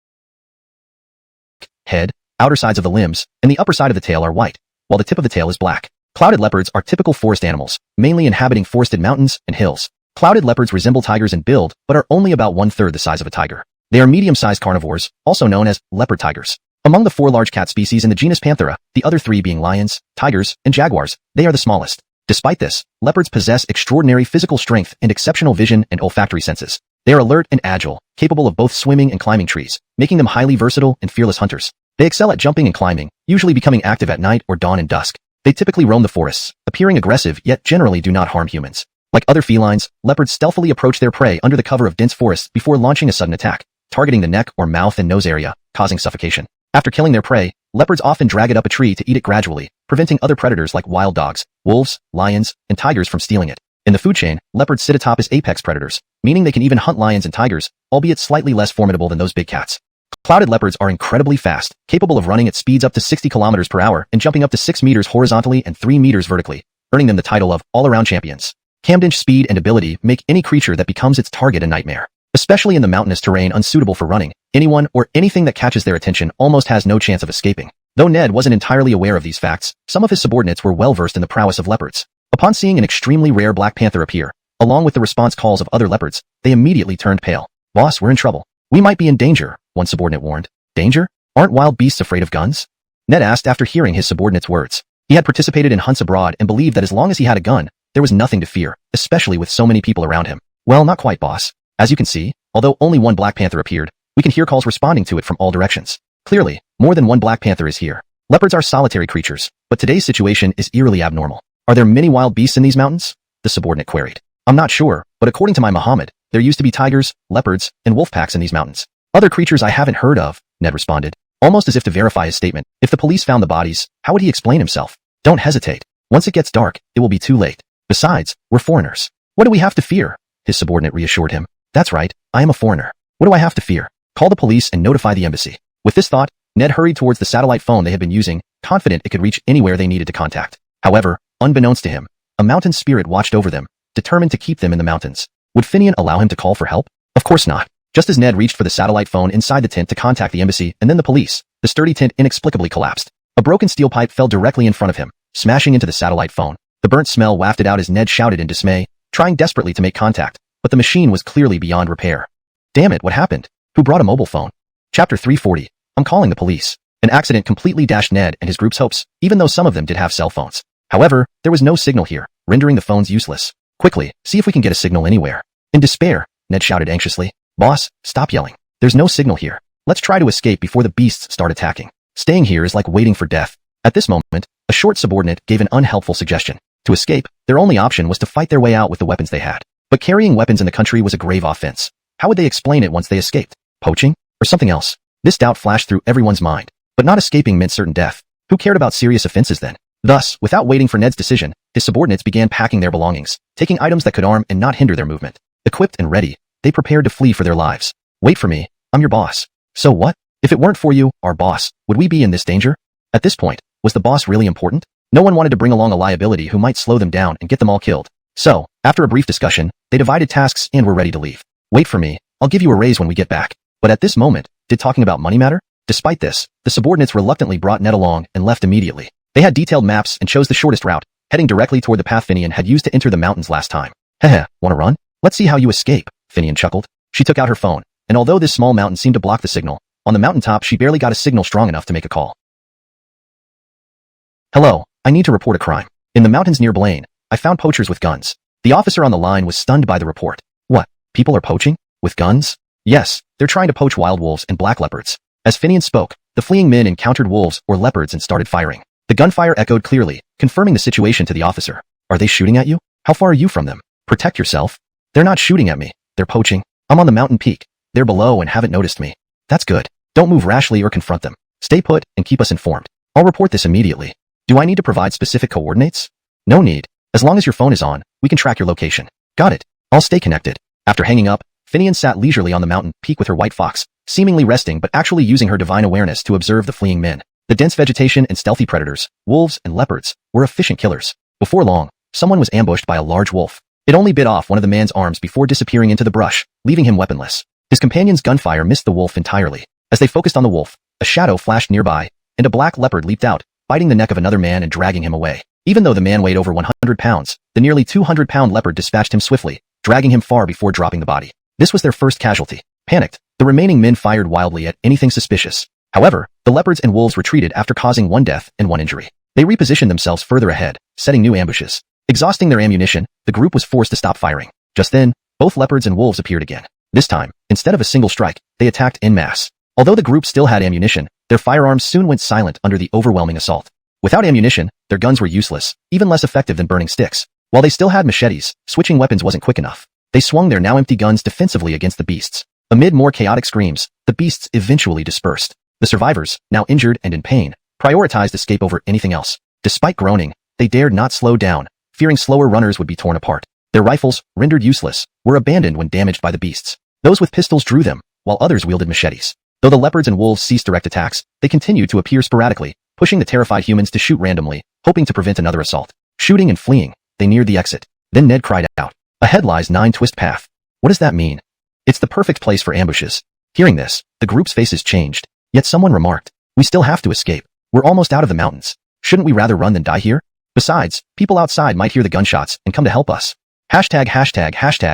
head, outer sides of the limbs, and the upper side of the tail are white, while the tip of the tail is black. Clouded leopards are typical forest animals, mainly inhabiting forested mountains and hills. Clouded leopards resemble tigers in build, but are only about 1/3 the size of a tiger. They are medium-sized carnivores, also known as leopard tigers. Among the 4 large cat species in the genus Panthera, the other 3 being lions, tigers, and jaguars, they are the smallest. Despite this, leopards possess extraordinary physical strength and exceptional vision and olfactory senses. They are alert and agile, capable of both swimming and climbing trees, making them highly versatile and fearless hunters. They excel at jumping and climbing, usually becoming active at night or dawn and dusk. They typically roam the forests, appearing aggressive yet generally do not harm humans. Like other felines, leopards stealthily approach their prey under the cover of dense forests before launching a sudden attack, targeting the neck or mouth and nose area, causing suffocation. After killing their prey, leopards often drag it up a tree to eat it gradually, preventing other predators like wild dogs, wolves, lions, and tigers from stealing it. In the food chain, leopards sit atop as apex predators, meaning they can even hunt lions and tigers, albeit slightly less formidable than those big cats. Clouded leopards are incredibly fast, capable of running at speeds up to 60 kilometers per hour and jumping up to 6 meters horizontally and 3 meters vertically, earning them the title of all-around champions. Camden's speed and ability make any creature that becomes its target a nightmare. Especially in the mountainous terrain unsuitable for running, anyone or anything that catches their attention almost has no chance of escaping. Though Ned wasn't entirely aware of these facts, some of his subordinates were well versed in the prowess of leopards. Upon seeing an extremely rare black panther appear, along with the response calls of other leopards, they immediately turned pale. Boss, we're in trouble. We might be in danger, one subordinate warned. Danger? Aren't wild beasts afraid of guns? Ned asked after hearing his subordinate's words. He had participated in hunts abroad and believed that as long as he had a gun, there was nothing to fear, especially with so many people around him. Well, not quite, boss. As you can see, although only one black panther appeared, we can hear calls responding to it from all directions. Clearly, more than one black panther is here. Leopards are solitary creatures, but today's situation is eerily abnormal. Are there many wild beasts in these mountains? The subordinate queried. I'm not sure, but according to my Muhammad, there used to be tigers, leopards, and wolf packs in these mountains. Other creatures I haven't heard of, Ned responded. almost as if to verify his statement. If the police found the bodies, how would he explain himself? Don't hesitate. Once it gets dark, it will be too late. Besides, we're foreigners. What do we have to fear? His subordinate reassured him. That's right, I am a foreigner. What do I have to fear? Call the police and notify the embassy. With this thought, Ned hurried towards the satellite phone they had been using, confident it could reach anywhere they needed to contact. However, unbeknownst to him, a mountain spirit watched over them, determined to keep them in the mountains. Would Finian allow him to call for help? Of course not. Just as Ned reached for the satellite phone inside the tent to contact the embassy and then the police, the sturdy tent inexplicably collapsed. A broken steel pipe fell directly in front of him, smashing into the satellite phone. The burnt smell wafted out as Ned shouted in dismay, trying desperately to make contact, but the machine was clearly beyond repair. Damn it, what happened? Who brought a mobile phone? Chapter 340. I'm calling the police. An accident completely dashed Ned and his group's hopes, even though some of them did have cell phones. However, there was no signal here, rendering the phones useless. Quickly, see if we can get a signal anywhere. In despair, Ned shouted anxiously. Boss, stop yelling. There's no signal here. Let's try to escape before the beasts start attacking. Staying here is like waiting for death. At this moment, a short subordinate gave an unhelpful suggestion. To escape, their only option was to fight their way out with the weapons they had. But carrying weapons in the country was a grave offense. How would they explain it once they escaped? Poaching? Or something else? This doubt flashed through everyone's mind. But not escaping meant certain death. Who cared about serious offenses then? Thus, without waiting for Ned's decision, his subordinates began packing their belongings, taking items that could arm and not hinder their movement. Equipped and ready, they prepared to flee for their lives. Wait for me, I'm your boss. So what? If it weren't for you, our boss, would we be in this danger? At this point, was the boss really important? No one wanted to bring along a liability who might slow them down and get them all killed. So, after a brief discussion, they divided tasks and were ready to leave. Wait for me, I'll give you a raise when we get back. But at this moment, did talking about money matter? Despite this, the subordinates reluctantly brought Ned along and left immediately. They had detailed maps and chose the shortest route, heading directly toward the path Finian had used to enter the mountains last time. Heh, wanna run? Let's see how you escape, Finian chuckled. She took out her phone, and although this small mountain seemed to block the signal, on the mountaintop she barely got a signal strong enough to make a call. Hello, I need to report a crime. In the mountains near Blaine, I found poachers with guns. The officer on the line was stunned by the report. What? People are poaching? With guns? Yes, they're trying to poach wild wolves and black leopards. As Finian spoke, the fleeing men encountered wolves or leopards and started firing. The gunfire echoed clearly, confirming the situation to the officer. Are they shooting at you? How far are you from them? Protect yourself. They're not shooting at me. They're poaching. I'm on the mountain peak. They're below and haven't noticed me. That's good. Don't move rashly or confront them. Stay put and keep us informed. I'll report this immediately. Do I need to provide specific coordinates? No need. As long as your phone is on, we can track your location. Got it. I'll stay connected. After hanging up, Finian sat leisurely on the mountain peak with her white fox, seemingly resting but actually using her divine awareness to observe the fleeing men. The dense vegetation and stealthy predators, wolves and leopards, were efficient killers. Before long, someone was ambushed by a large wolf. It only bit off one of the man's arms before disappearing into the brush, leaving him weaponless. His companion's gunfire missed the wolf entirely. As they focused on the wolf, a shadow flashed nearby, and a black leopard leaped out, biting the neck of another man and dragging him away. Even though the man weighed over 100 pounds, the nearly 200-pound leopard dispatched him swiftly, dragging him far before dropping the body. This was their first casualty. Panicked, the remaining men fired wildly at anything suspicious. However, the leopards and wolves retreated after causing one death and one injury. They repositioned themselves further ahead, setting new ambushes. Exhausting their ammunition, the group was forced to stop firing. Just then, both leopards and wolves appeared again. This time, instead of a single strike, they attacked en masse. Although the group still had ammunition, their firearms soon went silent under the overwhelming assault. Without ammunition, their guns were useless, even less effective than burning sticks. While they still had machetes, switching weapons wasn't quick enough. They swung their now empty guns defensively against the beasts. Amid more chaotic screams, the beasts eventually dispersed. The survivors, now injured and in pain, prioritized escape over anything else. Despite groaning, they dared not slow down, fearing slower runners would be torn apart. Their rifles, rendered useless, were abandoned when damaged by the beasts. Those with pistols drew them, while others wielded machetes. Though the leopards and wolves ceased direct attacks, they continued to appear sporadically, pushing the terrified humans to shoot randomly, hoping to prevent another assault. Shooting and fleeing, they neared the exit. Then Ned cried out, "Ahead lies 9-twist path." What does that mean? It's the perfect place for ambushes. Hearing this, the group's faces changed. Yet someone remarked, "We still have to escape. We're almost out of the mountains. Shouldn't we rather run than die here? Besides, people outside might hear the gunshots and come to help us." Hashtag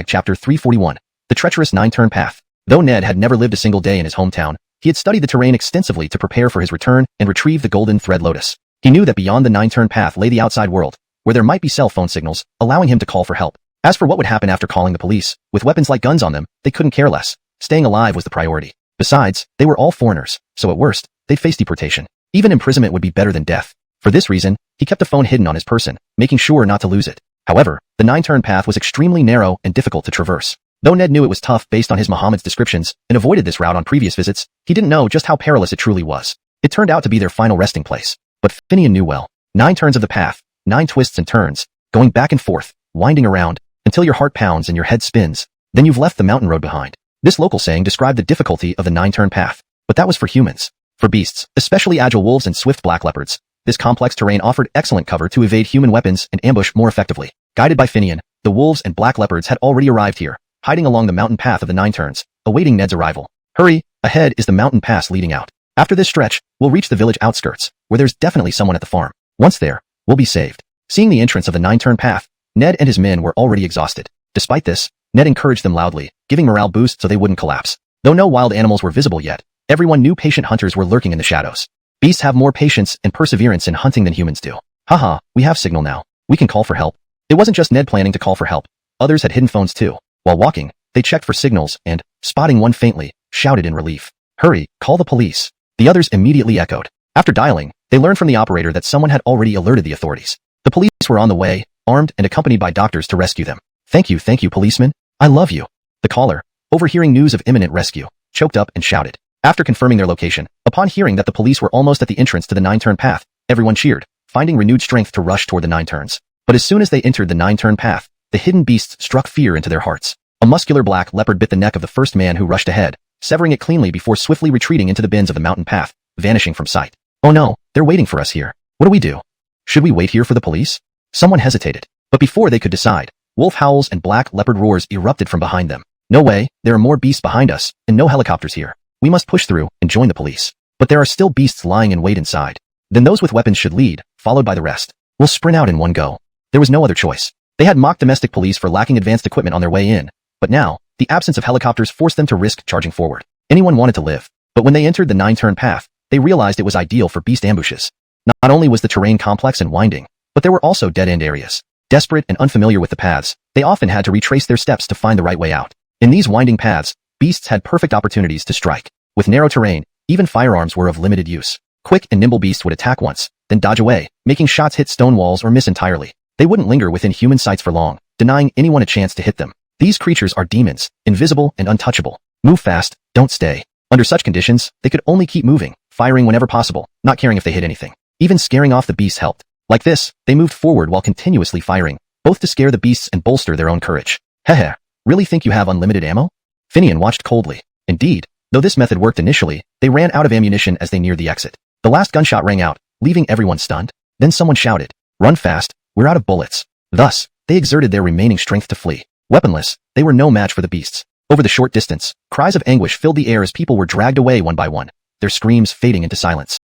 chapter 341. The treacherous 9-turn path. Though Ned had never lived a single day in his hometown, he had studied the terrain extensively to prepare for his return and retrieve the golden thread lotus. He knew that beyond the 9-turn path lay the outside world, where there might be cell phone signals, allowing him to call for help. As for what would happen after calling the police, with weapons like guns on them, they couldn't care less. Staying alive was the priority. Besides, they were all foreigners, so at worst, they'd face deportation. Even imprisonment would be better than death. For this reason, he kept the phone hidden on his person, making sure not to lose it. However, the 9-turn path was extremely narrow and difficult to traverse. Though Ned knew it was tough based on his Muhammad's descriptions and avoided this route on previous visits, he didn't know just how perilous it truly was. It turned out to be their final resting place. But Finian knew well. 9 turns of the path, 9 twists and turns, going back and forth, winding around, until your heart pounds and your head spins. Then you've left the mountain road behind. This local saying described the difficulty of the 9-turn path. But that was for humans. For beasts, especially agile wolves and swift black leopards, this complex terrain offered excellent cover to evade human weapons and ambush more effectively. Guided by Finian, the wolves and black leopards had already arrived here, hiding along the mountain path of the 9 turns, awaiting Ned's arrival. Hurry, ahead is the mountain pass leading out. After this stretch, we'll reach the village outskirts, where there's definitely someone at the farm. Once there, we'll be saved. Seeing the entrance of the 9-turn path, Ned and his men were already exhausted. Despite this, Ned encouraged them loudly, giving morale boosts so they wouldn't collapse. Though no wild animals were visible yet, everyone knew patient hunters were lurking in the shadows. Beasts have more patience and perseverance in hunting than humans do. Haha, we have signal now. We can call for help. It wasn't just Ned planning to call for help. Others had hidden phones too. While walking, they checked for signals and, spotting one faintly, shouted in relief. Hurry, call the police. The others immediately echoed. After dialing, they learned from the operator that someone had already alerted the authorities. The police were on the way, armed and accompanied by doctors to rescue them. Thank you, policeman. I love you. The caller, overhearing news of imminent rescue, choked up and shouted. After confirming their location, upon hearing that the police were almost at the entrance to the 9-turn path, everyone cheered, finding renewed strength to rush toward the 9 turns. But as soon as they entered the 9-turn path, the hidden beasts struck fear into their hearts. A muscular black leopard bit the neck of the first man who rushed ahead, severing it cleanly before swiftly retreating into the bends of the mountain path, vanishing from sight. Oh no, they're waiting for us here. What do we do? Should we wait here for the police? Someone hesitated. But before they could decide, wolf howls and black leopard roars erupted from behind them. No way, there are more beasts behind us, and no helicopters here. We must push through and join the police. But there are still beasts lying in wait inside. Then those with weapons should lead, followed by the rest. We'll sprint out in one go. There was no other choice. They had mocked domestic police for lacking advanced equipment on their way in, but now, the absence of helicopters forced them to risk charging forward. Anyone wanted to live. But when they entered the 9-turn path, they realized it was ideal for beast ambushes. Not only was the terrain complex and winding, but there were also dead-end areas. Desperate and unfamiliar with the paths, they often had to retrace their steps to find the right way out. In these winding paths, beasts had perfect opportunities to strike. With narrow terrain, even firearms were of limited use. Quick and nimble beasts would attack once, then dodge away, making shots hit stone walls or miss entirely. They wouldn't linger within human sights for long, denying anyone a chance to hit them. These creatures are demons, invisible and untouchable. Move fast, don't stay. Under such conditions, they could only keep moving, firing whenever possible, not caring if they hit anything. Even scaring off the beasts helped. Like this, they moved forward while continuously firing, both to scare the beasts and bolster their own courage. Hehe, really think you have unlimited ammo? Finian watched coldly. Indeed, though this method worked initially, they ran out of ammunition as they neared the exit. The last gunshot rang out, leaving everyone stunned. Then someone shouted, "Run fast, we're out of bullets." Thus, they exerted their remaining strength to flee. Weaponless, they were no match for the beasts. Over the short distance, cries of anguish filled the air as people were dragged away one by one, their screams fading into silence.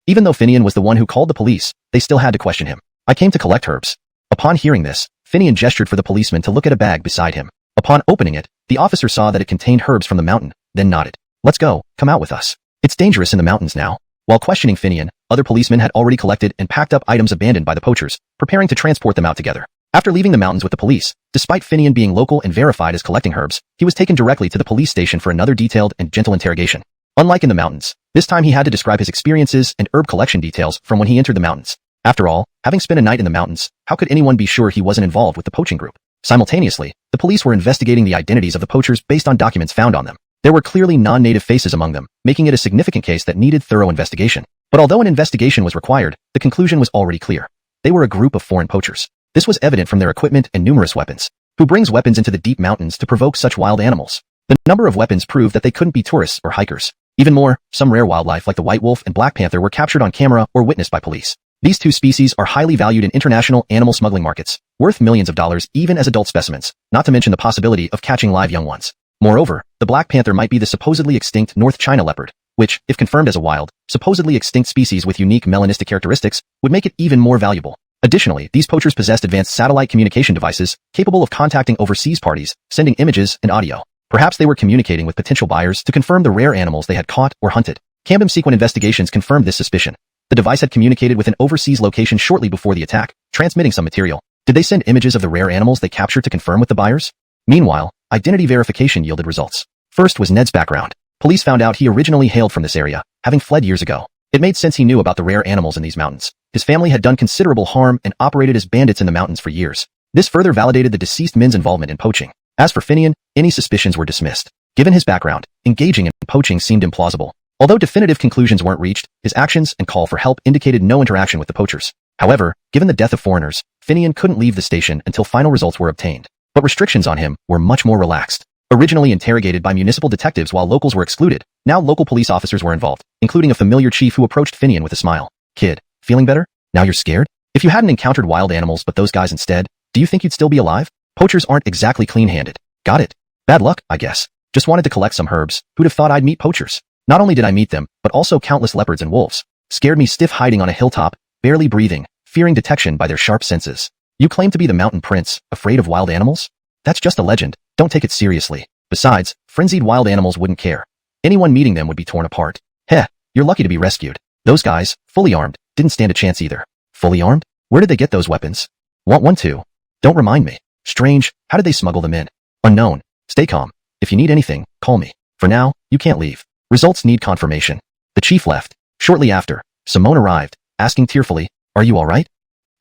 Even though Finian was the one who called the police, they still had to question him. "I came to collect herbs." Upon hearing this, Finian gestured for the policeman to look at a bag beside him. Upon opening it, the officer saw that it contained herbs from the mountain, then nodded. "Let's go, come out with us. It's dangerous in the mountains now." While questioning Finian, other policemen had already collected and packed up items abandoned by the poachers, preparing to transport them out together. After leaving the mountains with the police, despite Finian being local and verified as collecting herbs, he was taken directly to the police station for another detailed and gentle interrogation. Unlike in the mountains, this time he had to describe his experiences and herb collection details from when he entered the mountains. After all, having spent a night in the mountains, how could anyone be sure he wasn't involved with the poaching group? Simultaneously, the police were investigating the identities of the poachers based on documents found on them. There were clearly non-native faces among them, making it a significant case that needed thorough investigation. But although an investigation was required, the conclusion was already clear. They were a group of foreign poachers. This was evident from their equipment and numerous weapons. Who brings weapons into the deep mountains to provoke such wild animals? The number of weapons proved that they couldn't be tourists or hikers. Even more, some rare wildlife like the white wolf and black panther were captured on camera or witnessed by police. These two species are highly valued in international animal smuggling markets, worth millions of dollars even as adult specimens, not to mention the possibility of catching live young ones. Moreover, the black panther might be the supposedly extinct North China leopard, which, if confirmed as a wild, supposedly extinct species with unique melanistic characteristics, would make it even more valuable. Additionally, these poachers possessed advanced satellite communication devices capable of contacting overseas parties, sending images and audio. Perhaps they were communicating with potential buyers to confirm the rare animals they had caught or hunted. Cambum sequence investigations confirmed this suspicion. The device had communicated with an overseas location shortly before the attack, transmitting some material. Did they send images of the rare animals they captured to confirm with the buyers? Meanwhile, identity verification yielded results. First was Ned's background. Police found out he originally hailed from this area, having fled years ago. It made sense he knew about the rare animals in these mountains. His family had done considerable harm and operated as bandits in the mountains for years. This further validated the deceased man's involvement in poaching. As for Finian, any suspicions were dismissed. Given his background, engaging in poaching seemed implausible. Although definitive conclusions weren't reached, his actions and call for help indicated no interaction with the poachers. However, given the death of foreigners, Finian couldn't leave the station until final results were obtained. But restrictions on him were much more relaxed. Originally interrogated by municipal detectives while locals were excluded, now local police officers were involved, including a familiar chief who approached Finian with a smile. "Kid, feeling better? Now you're scared? If you hadn't encountered wild animals but those guys instead, do you think you'd still be alive? Poachers aren't exactly clean-handed. Got it? Bad luck, I guess. Just wanted to collect some herbs. Who'd have thought I'd meet poachers? Not only did I meet them, but also countless leopards and wolves. Scared me stiff hiding on a hilltop, barely breathing, fearing detection by their sharp senses. You claim to be the mountain prince, afraid of wild animals? That's just a legend. Don't take it seriously. Besides, frenzied wild animals wouldn't care. Anyone meeting them would be torn apart. Heh, you're lucky to be rescued. Those guys, fully armed, didn't stand a chance either. Fully armed? Where did they get those weapons? Want one too? Don't remind me. Strange, how did they smuggle them in? Unknown. Stay calm. If you need anything, call me. For now, you can't leave. Results need confirmation. The chief left. Shortly after, Simone arrived, asking tearfully, "Are you alright?"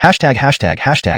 Hashtag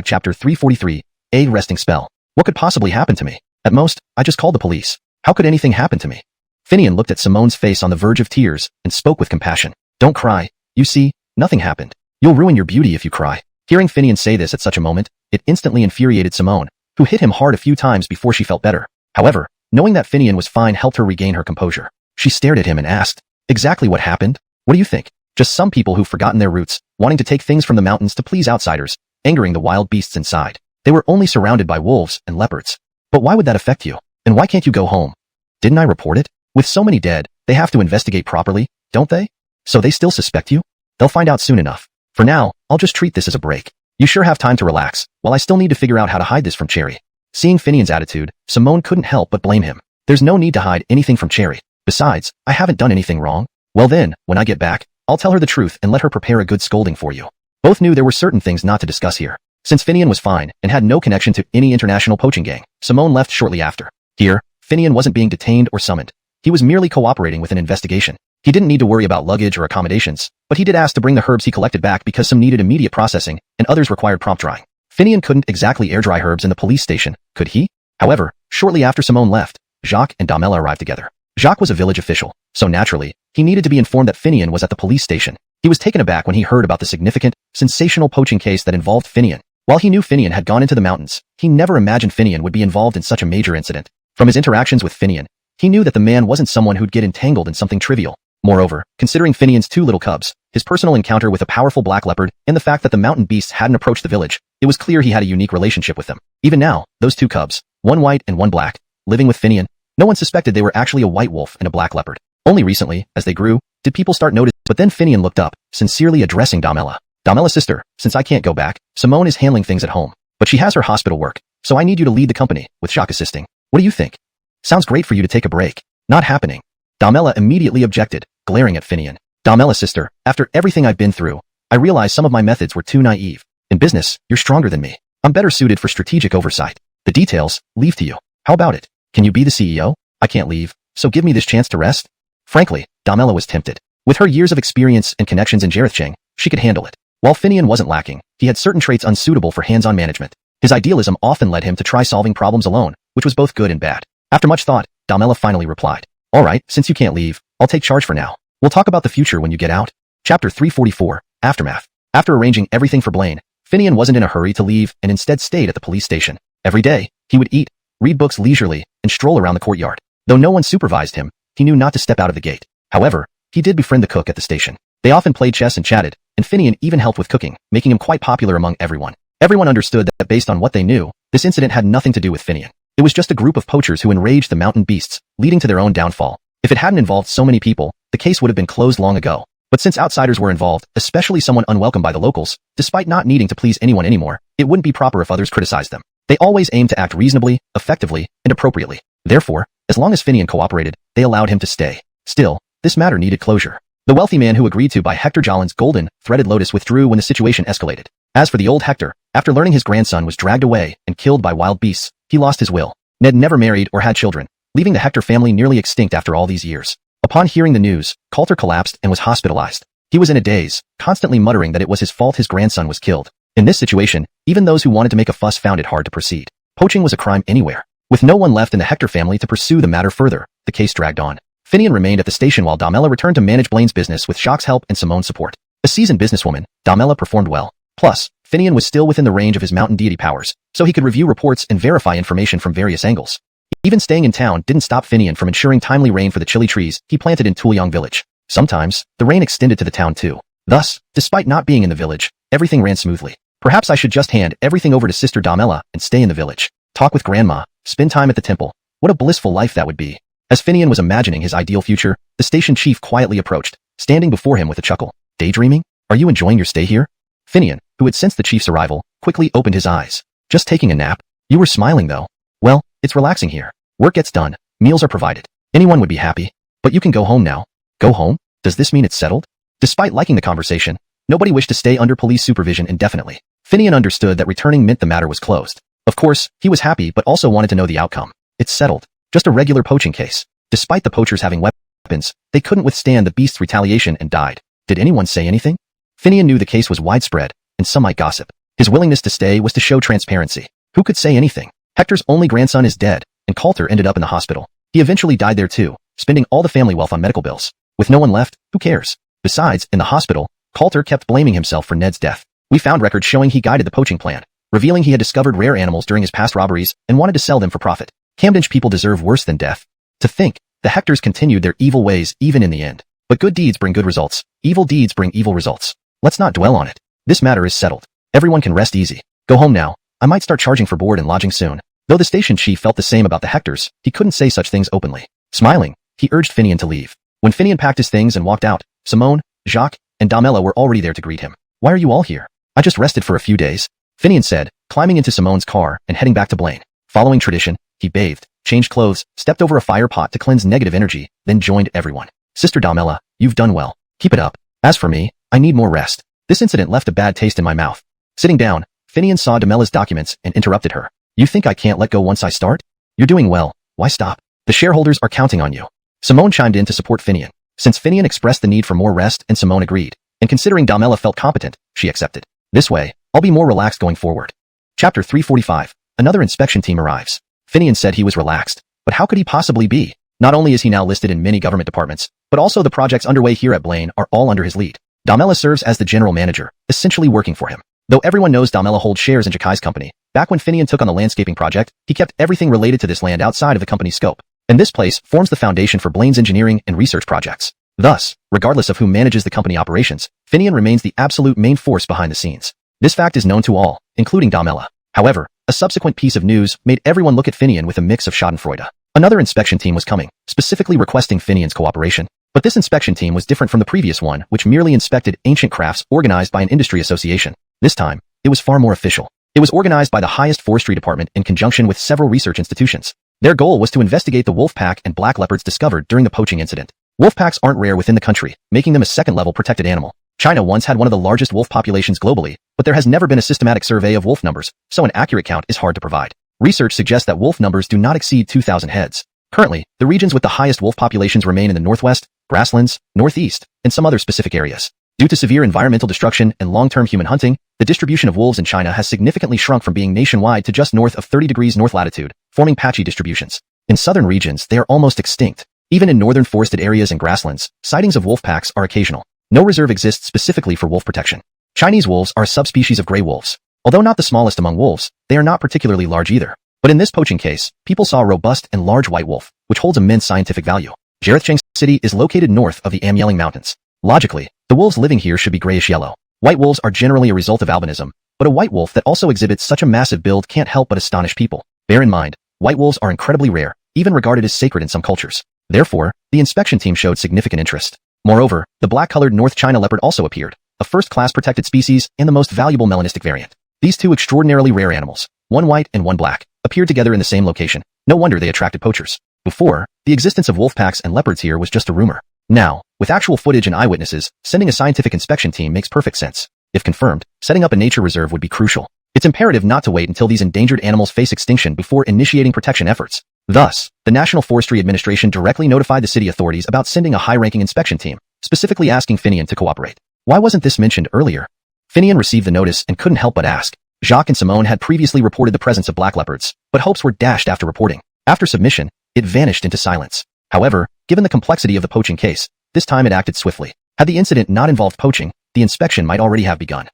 chapter 343, a resting spell. What could possibly happen to me? At most, I just called the police. How could anything happen to me? Finian looked at Simone's face on the verge of tears and spoke with compassion. Don't cry. You see, nothing happened. You'll ruin your beauty if you cry. Hearing Finian say this at such a moment, it instantly infuriated Simone, who hit him hard a few times before she felt better. However, knowing that Finian was fine helped her regain her composure. She stared at him and asked, "Exactly what happened? What do you think? Just some people who've forgotten their roots, wanting to take things from the mountains to please outsiders, angering the wild beasts inside. They were only surrounded by wolves and leopards. But why would that affect you? And why can't you go home? Didn't I report it? With so many dead, they have to investigate properly, don't they? So they still suspect you? They'll find out soon enough. For now, I'll just treat this as a break. You sure have time to relax, while I still need to figure out how to hide this from Cherry." Seeing Finian's attitude, Simone couldn't help but blame him. There's no need to hide anything from Cherry. Besides, I haven't done anything wrong. Well then, when I get back, I'll tell her the truth and let her prepare a good scolding for you. Both knew there were certain things not to discuss here. Since Finian was fine and had no connection to any international poaching gang, Simone left shortly after. Here, Finian wasn't being detained or summoned. He was merely cooperating with an investigation. He didn't need to worry about luggage or accommodations, but he did ask to bring the herbs he collected back because some needed immediate processing and others required prompt drying. Finian couldn't exactly air dry herbs in the police station, could he? However, shortly after Simone left, Jacques and Damela arrived together. Jacques was a village official, so naturally, he needed to be informed that Finian was at the police station. He was taken aback when he heard about the significant, sensational poaching case that involved Finian. While he knew Finian had gone into the mountains, he never imagined Finian would be involved in such a major incident. From his interactions with Finian, he knew that the man wasn't someone who'd get entangled in something trivial. Moreover, considering Finian's two little cubs, his personal encounter with a powerful black leopard, and the fact that the mountain beasts hadn't approached the village, it was clear he had a unique relationship with them. Even now, those two cubs, one white and one black, living with Finian, no one suspected they were actually a white wolf and a black leopard. Only recently, as they grew, did people start noticing. But then Finian looked up, sincerely addressing Damela. "Damela sister, since I can't go back, Simone is handling things at home. But she has her hospital work, so I need you to lead the company, with Jacques assisting. What do you think? Sounds great for you to take a break." "Not happening." Damela immediately objected, glaring at Finian. "Damela sister, after everything I've been through, I realized some of my methods were too naive. In business, you're stronger than me. I'm better suited for strategic oversight. The details, leave to you. How about it? Can you be the CEO? I can't leave, so give me this chance to rest." Frankly, Damela was tempted. With her years of experience and connections in Jarethcheng, she could handle it. While Finian wasn't lacking, he had certain traits unsuitable for hands-on management. His idealism often led him to try solving problems alone, which was both good and bad. After much thought, Damela finally replied, "All right, since you can't leave, I'll take charge for now. We'll talk about the future when you get out." Chapter 344, Aftermath. After arranging everything for Blaine, Finian wasn't in a hurry to leave and instead stayed at the police station. Every day, he would eat, read books leisurely, and stroll around the courtyard. Though no one supervised him, he knew not to step out of the gate. However, he did befriend the cook at the station. They often played chess and chatted, and Finian even helped with cooking, making him quite popular among everyone. Everyone understood that based on what they knew, this incident had nothing to do with Finian. It was just a group of poachers who enraged the mountain beasts, leading to their own downfall. If it hadn't involved so many people, the case would have been closed long ago. But since outsiders were involved, especially someone unwelcome by the locals, despite not needing to please anyone anymore, it wouldn't be proper if others criticized them. They always aimed to act reasonably, effectively, and appropriately. Therefore, as long as Finian cooperated, they allowed him to stay. Still, this matter needed closure. The wealthy man who agreed to buy Hector Jalen's golden, threaded lotus withdrew when the situation escalated. As for the old Hector, after learning his grandson was dragged away and killed by wild beasts, he lost his will. Ned never married or had children, leaving the Hector family nearly extinct after all these years. Upon hearing the news, Coulter collapsed and was hospitalized. He was in a daze, constantly muttering that it was his fault his grandson was killed. In this situation, even those who wanted to make a fuss found it hard to proceed. Poaching was a crime anywhere. With no one left in the Hector family to pursue the matter further, the case dragged on. Finian remained at the station while Damela returned to manage Blaine's business with Jacques' help and Simone's support. A seasoned businesswoman, Damela performed well. Plus, Finian was still within the range of his mountain deity powers, so he could review reports and verify information from various angles. Even staying in town didn't stop Finian from ensuring timely rain for the chili trees he planted in Tuliang village. Sometimes, the rain extended to the town too. Thus, despite not being in the village, everything ran smoothly. Perhaps I should just hand everything over to Sister Damela and stay in the village. Talk with Grandma, spend time at the temple. What a blissful life that would be. As Finian was imagining his ideal future, the station chief quietly approached, standing before him with a chuckle. Daydreaming? Are you enjoying your stay here? Finian, who had sensed the chief's arrival, quickly opened his eyes. Just taking a nap? You were smiling though. Well, it's relaxing here. Work gets done, meals are provided. Anyone would be happy. But you can go home now. Go home? Does this mean it's settled? Despite liking the conversation, nobody wished to stay under police supervision indefinitely. Finian understood that returning meant the matter was closed. Of course, he was happy but also wanted to know the outcome. It's settled. Just a regular poaching case. Despite the poachers having weapons, they couldn't withstand the beast's retaliation and died. Did anyone say anything? Finian knew the case was widespread, and some might gossip. His willingness to stay was to show transparency. Who could say anything? Hector's only grandson is dead, and Coulter ended up in the hospital. He eventually died there too, spending all the family wealth on medical bills. With no one left, who cares? Besides, in the hospital, Coulter kept blaming himself for Ned's death. We found records showing he guided the poaching plan, revealing he had discovered rare animals during his past robberies and wanted to sell them for profit. Camden's people deserve worse than death. To think, the Hectors continued their evil ways even in the end. But good deeds bring good results. Evil deeds bring evil results. Let's not dwell on it. This matter is settled. Everyone can rest easy. Go home now. I might start charging for board and lodging soon. Though the station chief felt the same about the Hectors, he couldn't say such things openly. Smiling, he urged Finian to leave. When Finian packed his things and walked out, Simone, Jacques, and Damela were already there to greet him. Why are you all here? I just rested for a few days, Finian said, climbing into Simone's car and heading back to Blaine. Following tradition, he bathed, changed clothes, stepped over a fire pot to cleanse negative energy, then joined everyone. Sister Damela, you've done well. Keep it up. As for me, I need more rest. This incident left a bad taste in my mouth. Sitting down, Finian saw Damela's documents and interrupted her. You think I can't let go once I start? You're doing well. Why stop? The shareholders are counting on you. Simone chimed in to support Finian. Since Finian expressed the need for more rest and Simone agreed, and considering Damela felt competent, she accepted. This way, I'll be more relaxed going forward. Chapter 345. Another inspection team arrives. Finian said he was relaxed, but how could he possibly be? Not only is he now listed in many government departments, but also the projects underway here at Blaine are all under his lead. Damela serves as the general manager, essentially working for him. Though everyone knows Damela holds shares in Jakai's company, back when Finian took on the landscaping project, he kept everything related to this land outside of the company's scope. And this place forms the foundation for Blaine's engineering and research projects. Thus, regardless of who manages the company operations, Finian remains the absolute main force behind the scenes. This fact is known to all, including Damela. However, a subsequent piece of news made everyone look at Finian with a mix of schadenfreude. Another inspection team was coming, specifically requesting Finian's cooperation. But this inspection team was different from the previous one, which merely inspected ancient crafts organized by an industry association. This time, it was far more official. It was organized by the highest forestry department in conjunction with several research institutions. Their goal was to investigate the wolf pack and black leopards discovered during the poaching incident. Wolf packs aren't rare within the country, making them a second-level protected animal. China once had one of the largest wolf populations globally, but there has never been a systematic survey of wolf numbers, so an accurate count is hard to provide. Research suggests that wolf numbers do not exceed 2,000 heads. Currently, the regions with the highest wolf populations remain in the northwest, grasslands, northeast, and some other specific areas. Due to severe environmental destruction and long-term human hunting, the distribution of wolves in China has significantly shrunk from being nationwide to just north of 30 degrees north latitude, forming patchy distributions. In southern regions, they are almost extinct. Even in northern forested areas and grasslands, sightings of wolf packs are occasional. No reserve exists specifically for wolf protection. Chinese wolves are a subspecies of gray wolves. Although not the smallest among wolves, they are not particularly large either. But in this poaching case, people saw a robust and large white wolf, which holds immense scientific value. Jarethcheng City is located north of the Amyeling Mountains. Logically, the wolves living here should be grayish-yellow. White wolves are generally a result of albinism, but a white wolf that also exhibits such a massive build can't help but astonish people. Bear in mind, white wolves are incredibly rare, even regarded as sacred in some cultures. Therefore, the inspection team showed significant interest. Moreover, the black-colored North China leopard also appeared, a first-class protected species and the most valuable melanistic variant. These two extraordinarily rare animals, one white and one black, appeared together in the same location. No wonder they attracted poachers. Before, the existence of wolf packs and leopards here was just a rumor. Now, with actual footage and eyewitnesses, sending a scientific inspection team makes perfect sense. If confirmed, setting up a nature reserve would be crucial. It's imperative not to wait until these endangered animals face extinction before initiating protection efforts. Thus, the National Forestry Administration directly notified the city authorities about sending a high-ranking inspection team, specifically asking Finian to cooperate. Why wasn't this mentioned earlier? Finian received the notice and couldn't help but ask. Jacques and Simone had previously reported the presence of black leopards, but hopes were dashed after reporting. After submission, it vanished into silence. However, given the complexity of the poaching case, this time it acted swiftly. Had the incident not involved poaching, the inspection might already have begun.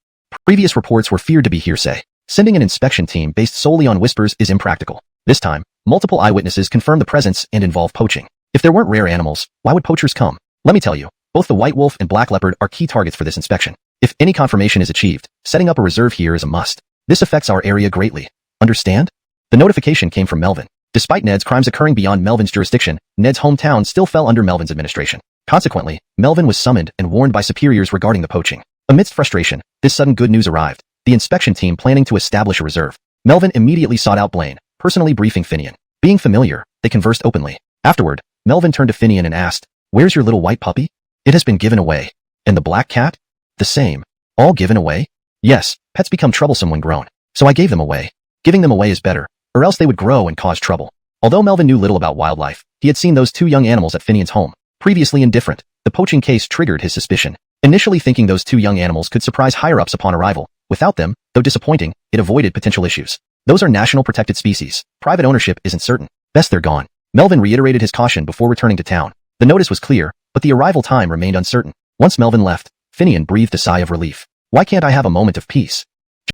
Previous reports were feared to be hearsay. Sending an inspection team based solely on whispers is impractical. This time, multiple eyewitnesses confirmed the presence and involved poaching. If there weren't rare animals, why would poachers come? Let me tell you, both the white wolf and black leopard are key targets for this inspection. If any confirmation is achieved, setting up a reserve here is a must. This affects our area greatly. Understand? The notification came from Melvin. Despite Ned's crimes occurring beyond Melvin's jurisdiction, Ned's hometown still fell under Melvin's administration. Consequently, Melvin was summoned and warned by superiors regarding the poaching. Amidst frustration, this sudden good news arrived. The inspection team planning to establish a reserve. Melvin immediately sought out Blaine, personally briefing Finian. Being familiar, they conversed openly. Afterward, Melvin turned to Finian and asked, "Where's your little white puppy?" "It has been given away." "And the black cat?" "The same." "All given away?" "Yes, pets become troublesome when grown, so I gave them away. Giving them away is better, or else they would grow and cause trouble." Although Melvin knew little about wildlife, he had seen those two young animals at Finian's home. Previously indifferent, the poaching case triggered his suspicion. Initially thinking those two young animals could surprise higher-ups upon arrival. Without them, though disappointing, it avoided potential issues. Those are national protected species. Private ownership isn't certain. Best they're gone. Melvin reiterated his caution before returning to town. The notice was clear, but the arrival time remained uncertain. Once Melvin left, Finian breathed a sigh of relief. Why can't I have a moment of peace?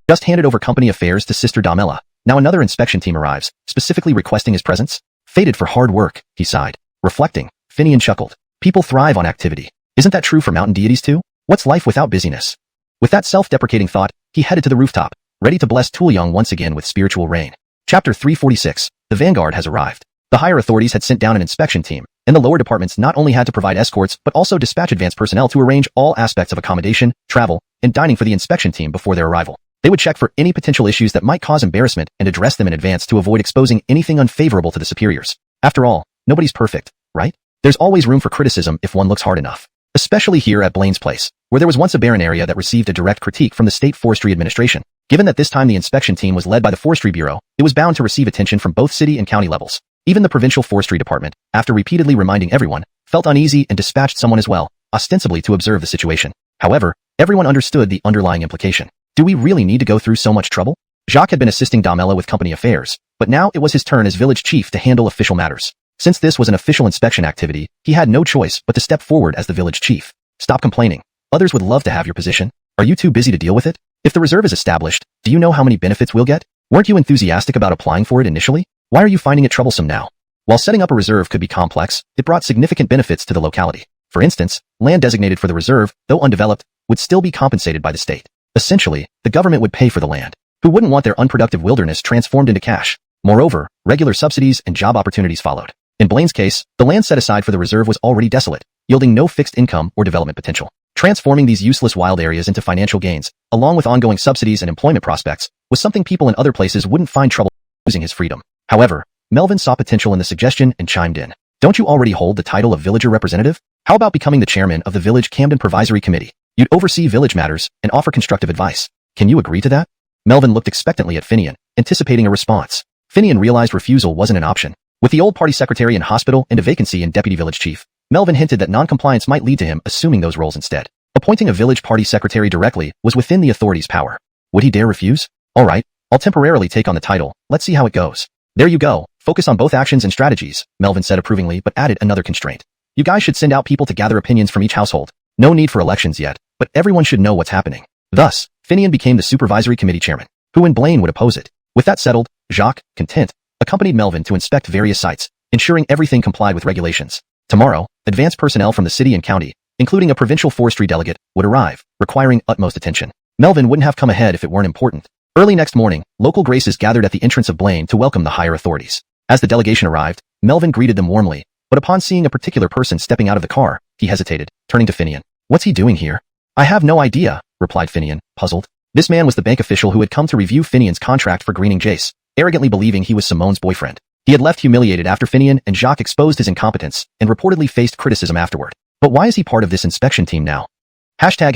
Just handed over company affairs to Sister Damela. Now another inspection team arrives, specifically requesting his presence. Fated for hard work, he sighed. Reflecting, Finian chuckled. People thrive on activity. Isn't that true for mountain deities too? What's life without busyness? With that self-deprecating thought, he headed to the rooftop, ready to bless Tulyong once again with spiritual rain. Chapter 346. The vanguard has arrived. The higher authorities had sent down an inspection team, and the lower departments not only had to provide escorts but also dispatch advance personnel to arrange all aspects of accommodation, travel, and dining for the inspection team before their arrival. They would check for any potential issues that might cause embarrassment and address them in advance to avoid exposing anything unfavorable to the superiors. After all, nobody's perfect, right? There's always room for criticism if one looks hard enough. Especially here at Blaine's place, where there was once a barren area that received a direct critique from the State Forestry Administration. Given that this time the inspection team was led by the Forestry Bureau, it was bound to receive attention from both city and county levels. Even the Provincial Forestry Department, after repeatedly reminding everyone, felt uneasy and dispatched someone as well, ostensibly to observe the situation. However, everyone understood the underlying implication. Do we really need to go through so much trouble? Jacques had been assisting Damela with company affairs, but now it was his turn as village chief to handle official matters. Since this was an official inspection activity, he had no choice but to step forward as the village chief. Stop complaining. Others would love to have your position. Are you too busy to deal with it? If the reserve is established, do you know how many benefits we'll get? Weren't you enthusiastic about applying for it initially? Why are you finding it troublesome now? While setting up a reserve could be complex, it brought significant benefits to the locality. For instance, land designated for the reserve, though undeveloped, would still be compensated by the state. Essentially, the government would pay for the land. Who wouldn't want their unproductive wilderness transformed into cash? Moreover, regular subsidies and job opportunities followed. In Blaine's case, the land set aside for the reserve was already desolate, yielding no fixed income or development potential. Transforming these useless wild areas into financial gains, along with ongoing subsidies and employment prospects, was something people in other places wouldn't find trouble losing his freedom. However, Melvin saw potential in the suggestion and chimed in. Don't you already hold the title of villager representative? How about becoming the chairman of the Village Camden Provisory Committee? You'd oversee village matters and offer constructive advice. Can you agree to that? Melvin looked expectantly at Finian, anticipating a response. Finian realized refusal wasn't an option. With the old party secretary in hospital and a vacancy in deputy village chief, Melvin hinted that non-compliance might lead to him assuming those roles instead. Appointing a village party secretary directly was within the authorities' power. Would he dare refuse? All right, I'll temporarily take on the title. Let's see how it goes. There you go. Focus on both actions and strategies, Melvin said approvingly, but added another constraint. You guys should send out people to gather opinions from each household. No need for elections yet, but everyone should know what's happening. Thus, Finian became the supervisory committee chairman. Who in Blaine would oppose it? With that settled, Jacques, content, accompanied Melvin to inspect various sites, ensuring everything complied with regulations. Tomorrow, advance personnel from the city and county, including a provincial forestry delegate, would arrive, requiring utmost attention. Melvin wouldn't have come ahead if it weren't important. Early next morning, local graces gathered at the entrance of Blaine to welcome the higher authorities. As the delegation arrived, Melvin greeted them warmly, but upon seeing a particular person stepping out of the car, he hesitated, turning to Finian. What's he doing here? I have no idea, replied Finian, puzzled. This man was the bank official who had come to review Finian's contract for greening Jace, arrogantly believing he was Simone's boyfriend. He had left humiliated after Finian and Jacques exposed his incompetence and reportedly faced criticism afterward. But why is he part of this inspection team now? Hashtag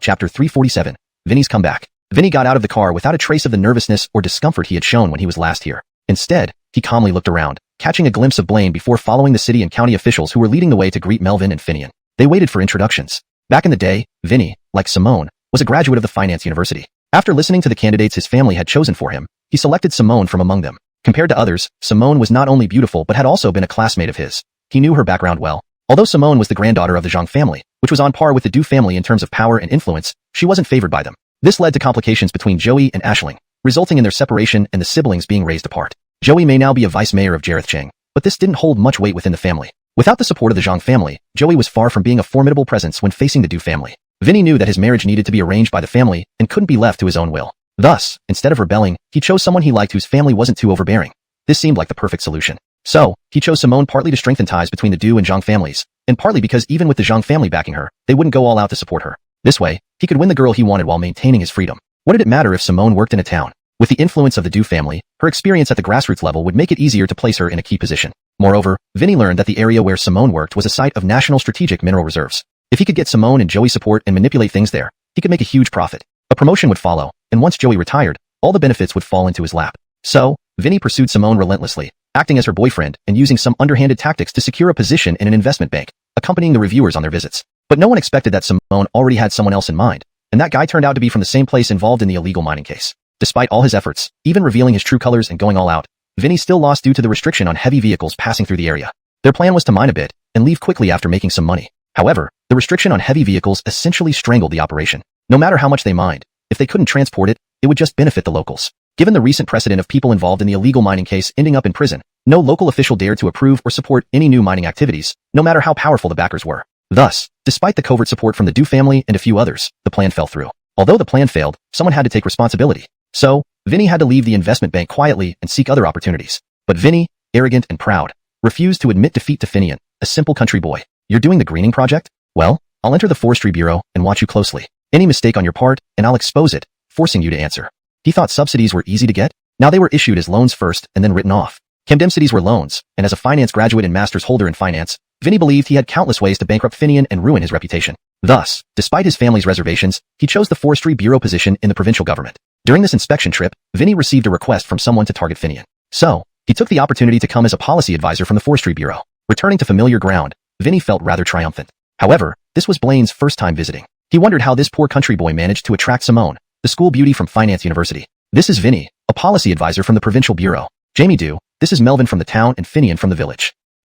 chapter 347. Vinny's comeback. Vinny got out of the car without a trace of the nervousness or discomfort he had shown when he was last here. Instead, he calmly looked around, catching a glimpse of Blaine before following the city and county officials who were leading the way to greet Melvin and Finian. They waited for introductions. Back in the day, Vinny, like Simone, was a graduate of the finance university. After listening to the candidates his family had chosen for him, he selected Simone from among them. Compared to others, Simone was not only beautiful but had also been a classmate of his. He knew her background well. Although Simone was the granddaughter of the Zhang family, which was on par with the Du family in terms of power and influence, she wasn't favored by them. This led to complications between Joey and Aisling, resulting in their separation and the siblings being raised apart. Joey may now be a vice mayor of Jarethchang, but this didn't hold much weight within the family. Without the support of the Zhang family, Joey was far from being a formidable presence when facing the Du family. Vinny knew that his marriage needed to be arranged by the family and couldn't be left to his own will. Thus, instead of rebelling, he chose someone he liked whose family wasn't too overbearing. This seemed like the perfect solution. So, he chose Simone partly to strengthen ties between the Du and Zhang families, and partly because even with the Zhang family backing her, they wouldn't go all out to support her. This way, he could win the girl he wanted while maintaining his freedom. What did it matter if Simone worked in a town? With the influence of the Du family, her experience at the grassroots level would make it easier to place her in a key position. Moreover, Vinny learned that the area where Simone worked was a site of national strategic mineral reserves. If he could get Simone and Joey support and manipulate things there, he could make a huge profit. A promotion would follow, and once Joey retired, all the benefits would fall into his lap. So, Vinny pursued Simone relentlessly, acting as her boyfriend and using some underhanded tactics to secure a position in an investment bank, accompanying the reviewers on their visits. But no one expected that Simone already had someone else in mind, and that guy turned out to be from the same place involved in the illegal mining case. Despite all his efforts, even revealing his true colors and going all out, Vinny still lost due to the restriction on heavy vehicles passing through the area. Their plan was to mine a bit and leave quickly after making some money. However, the restriction on heavy vehicles essentially strangled the operation. No matter how much they mined, if they couldn't transport it, it would just benefit the locals. Given the recent precedent of people involved in the illegal mining case ending up in prison, no local official dared to approve or support any new mining activities, no matter how powerful the backers were. Thus, despite the covert support from the Du family and a few others, the plan fell through. Although the plan failed, someone had to take responsibility. So, Vinny had to leave the investment bank quietly and seek other opportunities. But Vinny, arrogant and proud, refused to admit defeat to Finian, a simple country boy. You're doing the greening project? Well, I'll enter the forestry bureau and watch you closely. Any mistake on your part, and I'll expose it, forcing you to answer. He thought subsidies were easy to get. Now they were issued as loans first and then written off. Condemsities were loans, and as a finance graduate and master's holder in finance, Vinny believed he had countless ways to bankrupt Finian and ruin his reputation. Thus, despite his family's reservations, he chose the forestry bureau position in the provincial government. During this inspection trip, Vinny received a request from someone to target Finian. So, he took the opportunity to come as a policy advisor from the forestry bureau. Returning to familiar ground, Vinny felt rather triumphant. However, this was Blaine's first time visiting. He wondered how this poor country boy managed to attract Simone, the school beauty from finance university. This is Vinny, a policy advisor from the provincial bureau. Jamie Do, this is Melvin from the town and Finian from the village.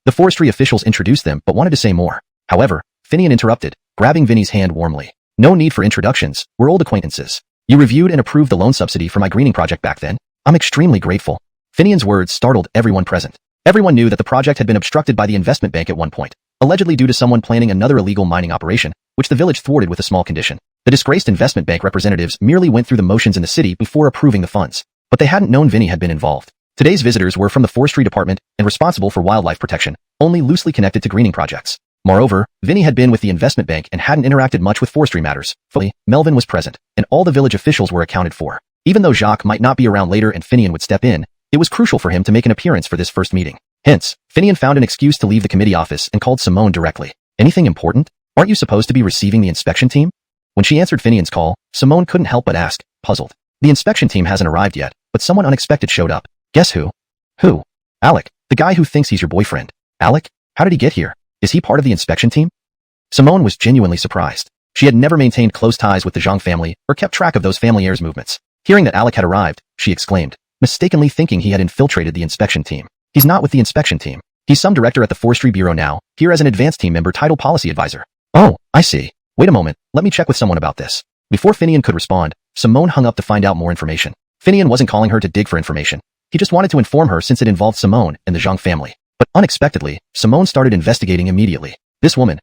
The forestry officials introduced them but wanted to say more. However, Finian interrupted, grabbing Vinny's hand warmly. No need for introductions, we're old acquaintances. You reviewed and approved the loan subsidy for my greening project back then. I'm extremely grateful. Finian's words startled everyone present. Everyone knew that the project had been obstructed by the investment bank at one point, allegedly due to someone planning another illegal mining operation, which the village thwarted with a small condition. The disgraced investment bank representatives merely went through the motions in the city before approving the funds, but they hadn't known Vinny had been involved. Today's visitors were from the forestry department and responsible for wildlife protection, only loosely connected to greening projects. Moreover, Vinny had been with the investment bank and hadn't interacted much with forestry matters. Fully, Melvin was present, and all the village officials were accounted for. Even though Jacques might not be around later and Finian would step in, it was crucial for him to make an appearance for this first meeting. Hence, Finian found an excuse to leave the committee office and called Simone directly. Anything important? Aren't you supposed to be receiving the inspection team? When she answered Finian's call, Simone couldn't help but ask, puzzled. The inspection team hasn't arrived yet, but someone unexpected showed up. Guess who? Who? Alec, the guy who thinks he's your boyfriend. Alec? How did he get here? Is he part of the inspection team? Simone was genuinely surprised. She had never maintained close ties with the Zhang family or kept track of those family heirs' movements. Hearing that Alec had arrived, she exclaimed, mistakenly thinking he had infiltrated the inspection team. He's not with the inspection team. He's some director at the forestry bureau now, here as an advanced team member titled policy advisor. Oh, I see. Wait a moment, let me check with someone about this. Before Finian could respond, Simone hung up to find out more information. Finian wasn't calling her to dig for information. He just wanted to inform her since it involved Simone and the Zhang family. But unexpectedly, Simone started investigating immediately. This woman.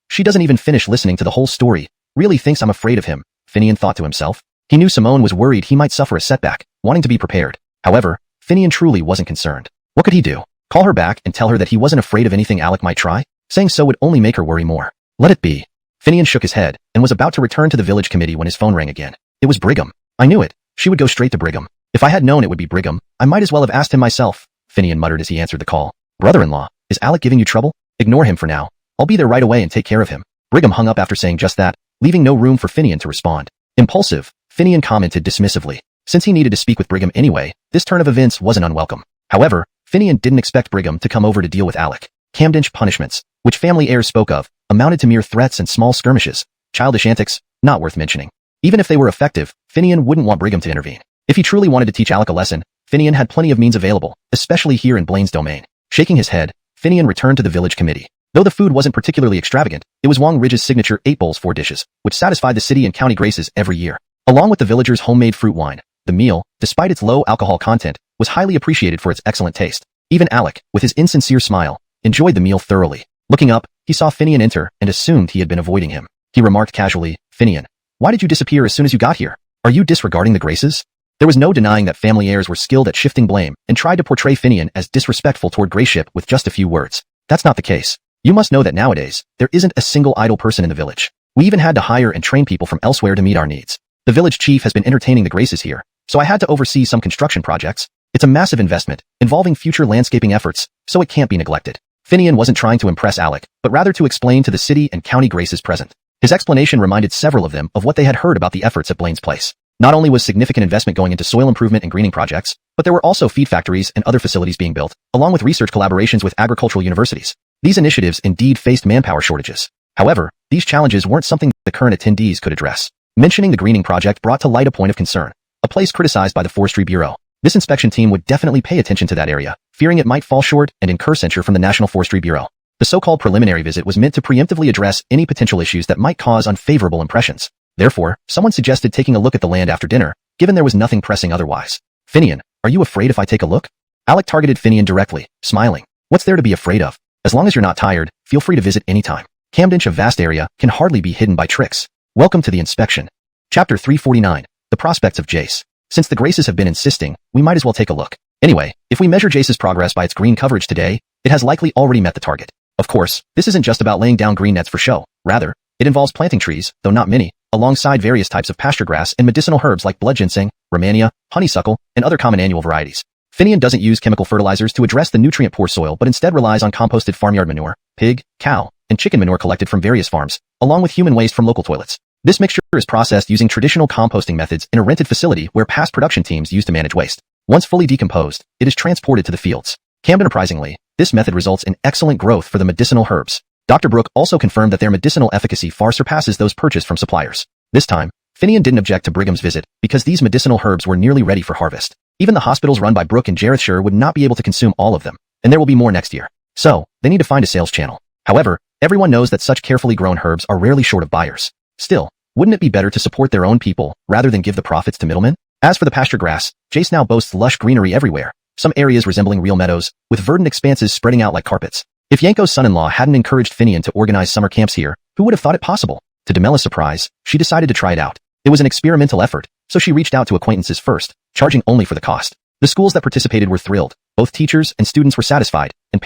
She doesn't even finish listening to the whole story. Really thinks I'm afraid of him, Finian thought to himself. He knew Simone was worried he might suffer a setback, wanting to be prepared. However, Finian truly wasn't concerned. What could he do? Call her back and tell her that he wasn't afraid of anything Alec might try? Saying so would only make her worry more. Let it be. Finian shook his head and was about to return to the village committee when his phone rang again. It was Brigham. I knew it. She would go straight to Brigham. If I had known it would be Brigham, I might as well have asked him myself, Finian muttered as he answered the call. Brother-in-law, is Alec giving you trouble? Ignore him for now. I'll be there right away and take care of him. Brigham hung up after saying just that, leaving no room for Finian to respond. Impulsive, Finian commented dismissively. Since he needed to speak with Brigham anyway, this turn of events wasn't unwelcome. However, Finian didn't expect Brigham to come over to deal with Alec. Camden's punishments, which family heirs spoke of, amounted to mere threats and small skirmishes. Childish antics, not worth mentioning. Even if they were effective, Finian wouldn't want Brigham to intervene. If he truly wanted to teach Alec a lesson, Finian had plenty of means available, especially here in Blaine's domain. Shaking his head, Finian returned to the village committee. Though the food wasn't particularly extravagant, it was Wong Ridge's signature 8 bowls 4 dishes, which satisfied the city and county graces every year. Along with the villagers' homemade fruit wine, the meal, despite its low alcohol content, was highly appreciated for its excellent taste. Even Alec, with his insincere smile, enjoyed the meal thoroughly. Looking up, he saw Finian enter and assumed he had been avoiding him. He remarked casually, "Finian, why did you disappear as soon as you got here? Are you disregarding the graces?" There was no denying that family heirs were skilled at shifting blame and tried to portray Finian as disrespectful toward Grayship with just a few words. That's not the case. You must know that nowadays, there isn't a single idle person in the village. We even had to hire and train people from elsewhere to meet our needs. The village chief has been entertaining the graces here, so I had to oversee some construction projects. It's a massive investment, involving future landscaping efforts, so it can't be neglected. Finian wasn't trying to impress Alec, but rather to explain to the city and county graces present. His explanation reminded several of them of what they had heard about the efforts at Blaine's place. Not only was significant investment going into soil improvement and greening projects, but there were also feed factories and other facilities being built, along with research collaborations with agricultural universities. These initiatives indeed faced manpower shortages. However, these challenges weren't something the current attendees could address. Mentioning the greening project brought to light a point of concern, a place criticized by the Forestry Bureau. This inspection team would definitely pay attention to that area, fearing it might fall short and incur censure from the National Forestry Bureau. The so-called preliminary visit was meant to preemptively address any potential issues that might cause unfavorable impressions. Therefore, someone suggested taking a look at the land after dinner, given there was nothing pressing otherwise. "Finian, are you afraid if I take a look?" Alec targeted Finian directly, smiling. "What's there to be afraid of? As long as you're not tired, feel free to visit anytime. Camden's a vast area, can hardly be hidden by tricks. Welcome to the inspection." Chapter 349, The Prospects of Jace. Since the graces have been insisting, we might as well take a look. Anyway, if we measure Jace's progress by its green coverage today, it has likely already met the target. Of course, this isn't just about laying down green nets for show. Rather, it involves planting trees, though not many, alongside various types of pasture grass and medicinal herbs like blood ginseng, Romania, honeysuckle, and other common annual varieties. Finian doesn't use chemical fertilizers to address the nutrient-poor soil but instead relies on composted farmyard manure, pig, cow, and chicken manure collected from various farms, along with human waste from local toilets. This mixture is processed using traditional composting methods in a rented facility where past production teams used to manage waste. Once fully decomposed, it is transported to the fields. Camden surprisingly, this method results in excellent growth for the medicinal herbs. Dr. Brooke also confirmed that their medicinal efficacy far surpasses those purchased from suppliers. This time, Finian didn't object to Brigham's visit because these medicinal herbs were nearly ready for harvest. Even the hospitals run by Brooke and Jarethshire would not be able to consume all of them, and there will be more next year. So, they need to find a sales channel. However, everyone knows that such carefully grown herbs are rarely short of buyers. Still, wouldn't it be better to support their own people rather than give the profits to middlemen? As for the pasture grass, Jace now boasts lush greenery everywhere, some areas resembling real meadows, with verdant expanses spreading out like carpets. If Yanko's son-in-law hadn't encouraged Finian to organize summer camps here, who would have thought it possible? To Demela's surprise, she decided to try it out. It was an experimental effort, so she reached out to acquaintances first, charging only for the cost. The schools that participated were thrilled, both teachers and students were satisfied, and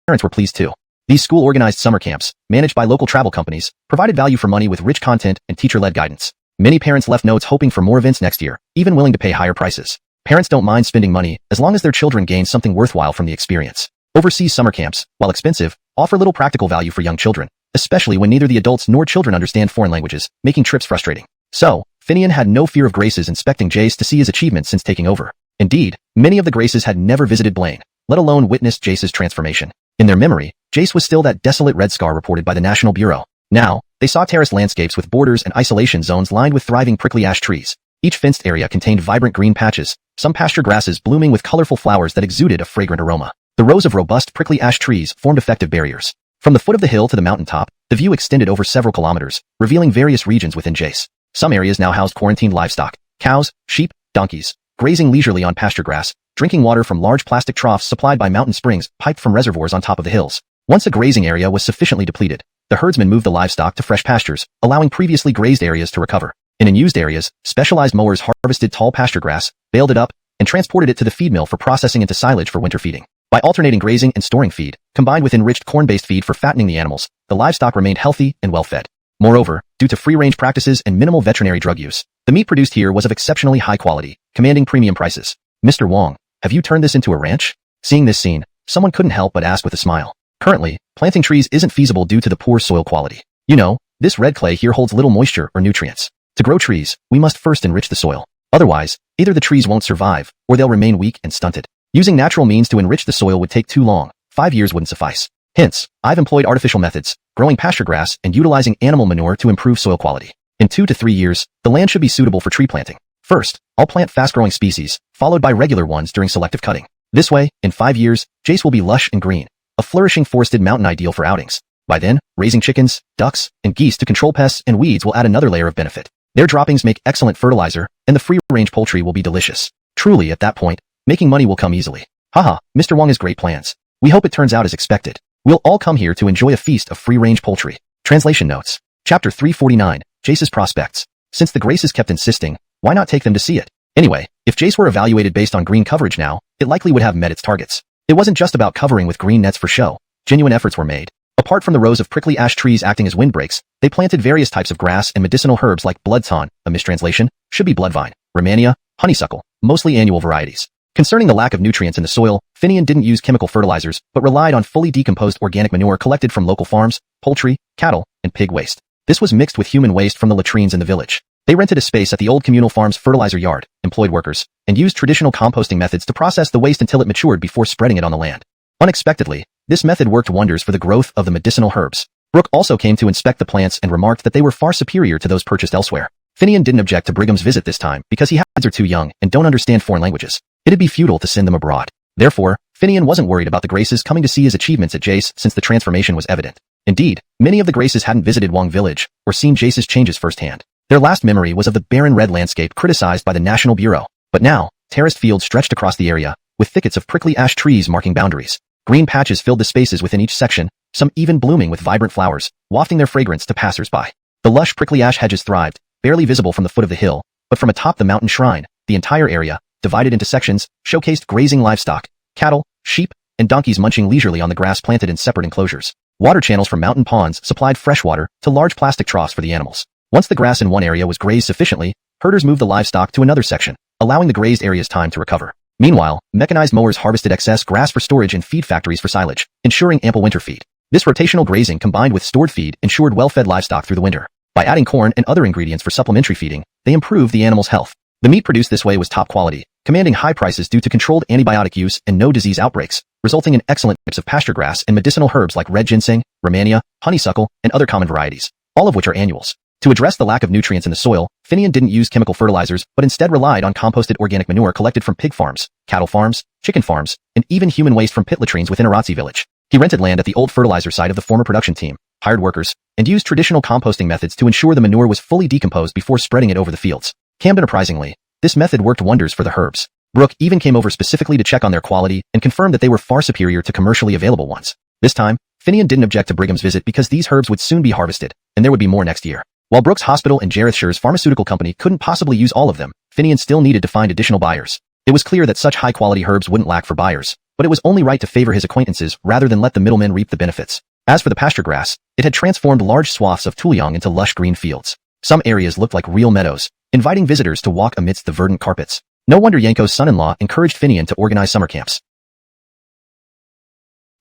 parents were pleased too. These school-organized summer camps, managed by local travel companies, provided value for money with rich content and teacher-led guidance. Many parents left notes hoping for more events next year, even willing to pay higher prices. Parents don't mind spending money as long as their children gain something worthwhile from the experience. Overseas summer camps, while expensive, offer little practical value for young children, especially when neither the adults nor children understand foreign languages, making trips frustrating. So, Finian had no fear of Graces inspecting Jace to see his achievements since taking over. Indeed, many of the Graces had never visited Blaine, let alone witnessed Jace's transformation. In their memory, Jace was still that desolate red scar reported by the National Bureau. Now, they saw terraced landscapes with borders and isolation zones lined with thriving prickly ash trees. Each fenced area contained vibrant green patches, some pasture grasses blooming with colorful flowers that exuded a fragrant aroma. The rows of robust prickly ash trees formed effective barriers. From the foot of the hill to the mountaintop, the view extended over several kilometers, revealing various regions within Jace. Some areas now housed quarantined livestock, cows, sheep, donkeys, grazing leisurely on pasture grass, drinking water from large plastic troughs supplied by mountain springs piped from reservoirs on top of the hills. Once a grazing area was sufficiently depleted, the herdsmen moved the livestock to fresh pastures, allowing previously grazed areas to recover. In unused areas, specialized mowers harvested tall pasture grass, baled it up, and transported it to the feed mill for processing into silage for winter feeding. By alternating grazing and storing feed, combined with enriched corn-based feed for fattening the animals, the livestock remained healthy and well-fed. Moreover, due to free-range practices and minimal veterinary drug use, the meat produced here was of exceptionally high quality, commanding premium prices. "Mr. Wong, have you turned this into a ranch?" Seeing this scene, someone couldn't help but ask with a smile. Currently, planting trees isn't feasible due to the poor soil quality. You know, this red clay here holds little moisture or nutrients. To grow trees, we must first enrich the soil. Otherwise, either the trees won't survive, or they'll remain weak and stunted. Using natural means to enrich the soil would take too long. 5 years wouldn't suffice. Hence, I've employed artificial methods, growing pasture grass and utilizing animal manure to improve soil quality. In 2 to 3 years, the land should be suitable for tree planting. First, I'll plant fast-growing species, followed by regular ones during selective cutting. This way, in 5 years, Jace will be lush and green, a flourishing forested mountain ideal for outings. By then, raising chickens, ducks, and geese to control pests and weeds will add another layer of benefit. Their droppings make excellent fertilizer, and the free-range poultry will be delicious. Truly, at that point, making money will come easily. Haha, Mr. Wong has great plans. We hope it turns out as expected. We'll all come here to enjoy a feast of free-range poultry. Translation notes. Chapter 349, Jace's prospects. Since the Graces kept insisting, why not take them to see it? Anyway, if Jace were evaluated based on green coverage now, it likely would have met its targets. It wasn't just about covering with green nets for show. Genuine efforts were made. Apart from the rows of prickly ash trees acting as windbreaks, they planted various types of grass and medicinal herbs like bloodthorn, a mistranslation, should be bloodvine, romania, honeysuckle, mostly annual varieties. Concerning the lack of nutrients in the soil, Finian didn't use chemical fertilizers, but relied on fully decomposed organic manure collected from local farms, poultry, cattle, and pig waste. This was mixed with human waste from the latrines in the village. They rented a space at the old communal farm's fertilizer yard, employed workers, and used traditional composting methods to process the waste until it matured before spreading it on the land. Unexpectedly, this method worked wonders for the growth of the medicinal herbs. Brooke also came to inspect the plants and remarked that they were far superior to those purchased elsewhere. Finian didn't object to Brigham's visit this time because he are too young and don't understand foreign languages. It'd be futile to send them abroad. Therefore, Finian wasn't worried about the Graces coming to see his achievements at Jace since the transformation was evident. Indeed, many of the Graces hadn't visited Wong Village or seen Jace's changes firsthand. Their last memory was of the barren red landscape criticized by the National Bureau. But now, terraced fields stretched across the area, with thickets of prickly ash trees marking boundaries. Green patches filled the spaces within each section, some even blooming with vibrant flowers, wafting their fragrance to passers-by. The lush prickly ash hedges thrived, barely visible from the foot of the hill, but from atop the mountain shrine, the entire area, divided into sections, showcased grazing livestock, cattle, sheep, and donkeys munching leisurely on the grass planted in separate enclosures. Water channels from mountain ponds supplied fresh water to large plastic troughs for the animals. Once the grass in one area was grazed sufficiently, herders moved the livestock to another section, allowing the grazed areas time to recover. Meanwhile, mechanized mowers harvested excess grass for storage in feed factories for silage, ensuring ample winter feed. This rotational grazing combined with stored feed ensured well-fed livestock through the winter. By adding corn and other ingredients for supplementary feeding, they improved the animals' health. The meat produced this way was top quality, commanding high prices due to controlled antibiotic use and no disease outbreaks, resulting in excellent mix of pasture grass and medicinal herbs like red ginseng, romania, honeysuckle, and other common varieties, all of which are annuals. To address the lack of nutrients in the soil, Finian didn't use chemical fertilizers, but instead relied on composted organic manure collected from pig farms, cattle farms, chicken farms, and even human waste from pit latrines within Aratsi village. He rented land at the old fertilizer site of the former production team, hired workers, and used traditional composting methods to ensure the manure was fully decomposed before spreading it over the fields. Enterprisingly, this method worked wonders for the herbs. Brooke even came over specifically to check on their quality and confirmed that they were far superior to commercially available ones. This time, Finian didn't object to Brigham's visit because these herbs would soon be harvested, and there would be more next year. While Brooks Hospital and Jarethshire's pharmaceutical company couldn't possibly use all of them, Finian still needed to find additional buyers. It was clear that such high-quality herbs wouldn't lack for buyers, but it was only right to favor his acquaintances rather than let the middlemen reap the benefits. As for the pasture grass, it had transformed large swaths of Tuliang into lush green fields. Some areas looked like real meadows, inviting visitors to walk amidst the verdant carpets. No wonder Yanko's son-in-law encouraged Finian to organize summer camps.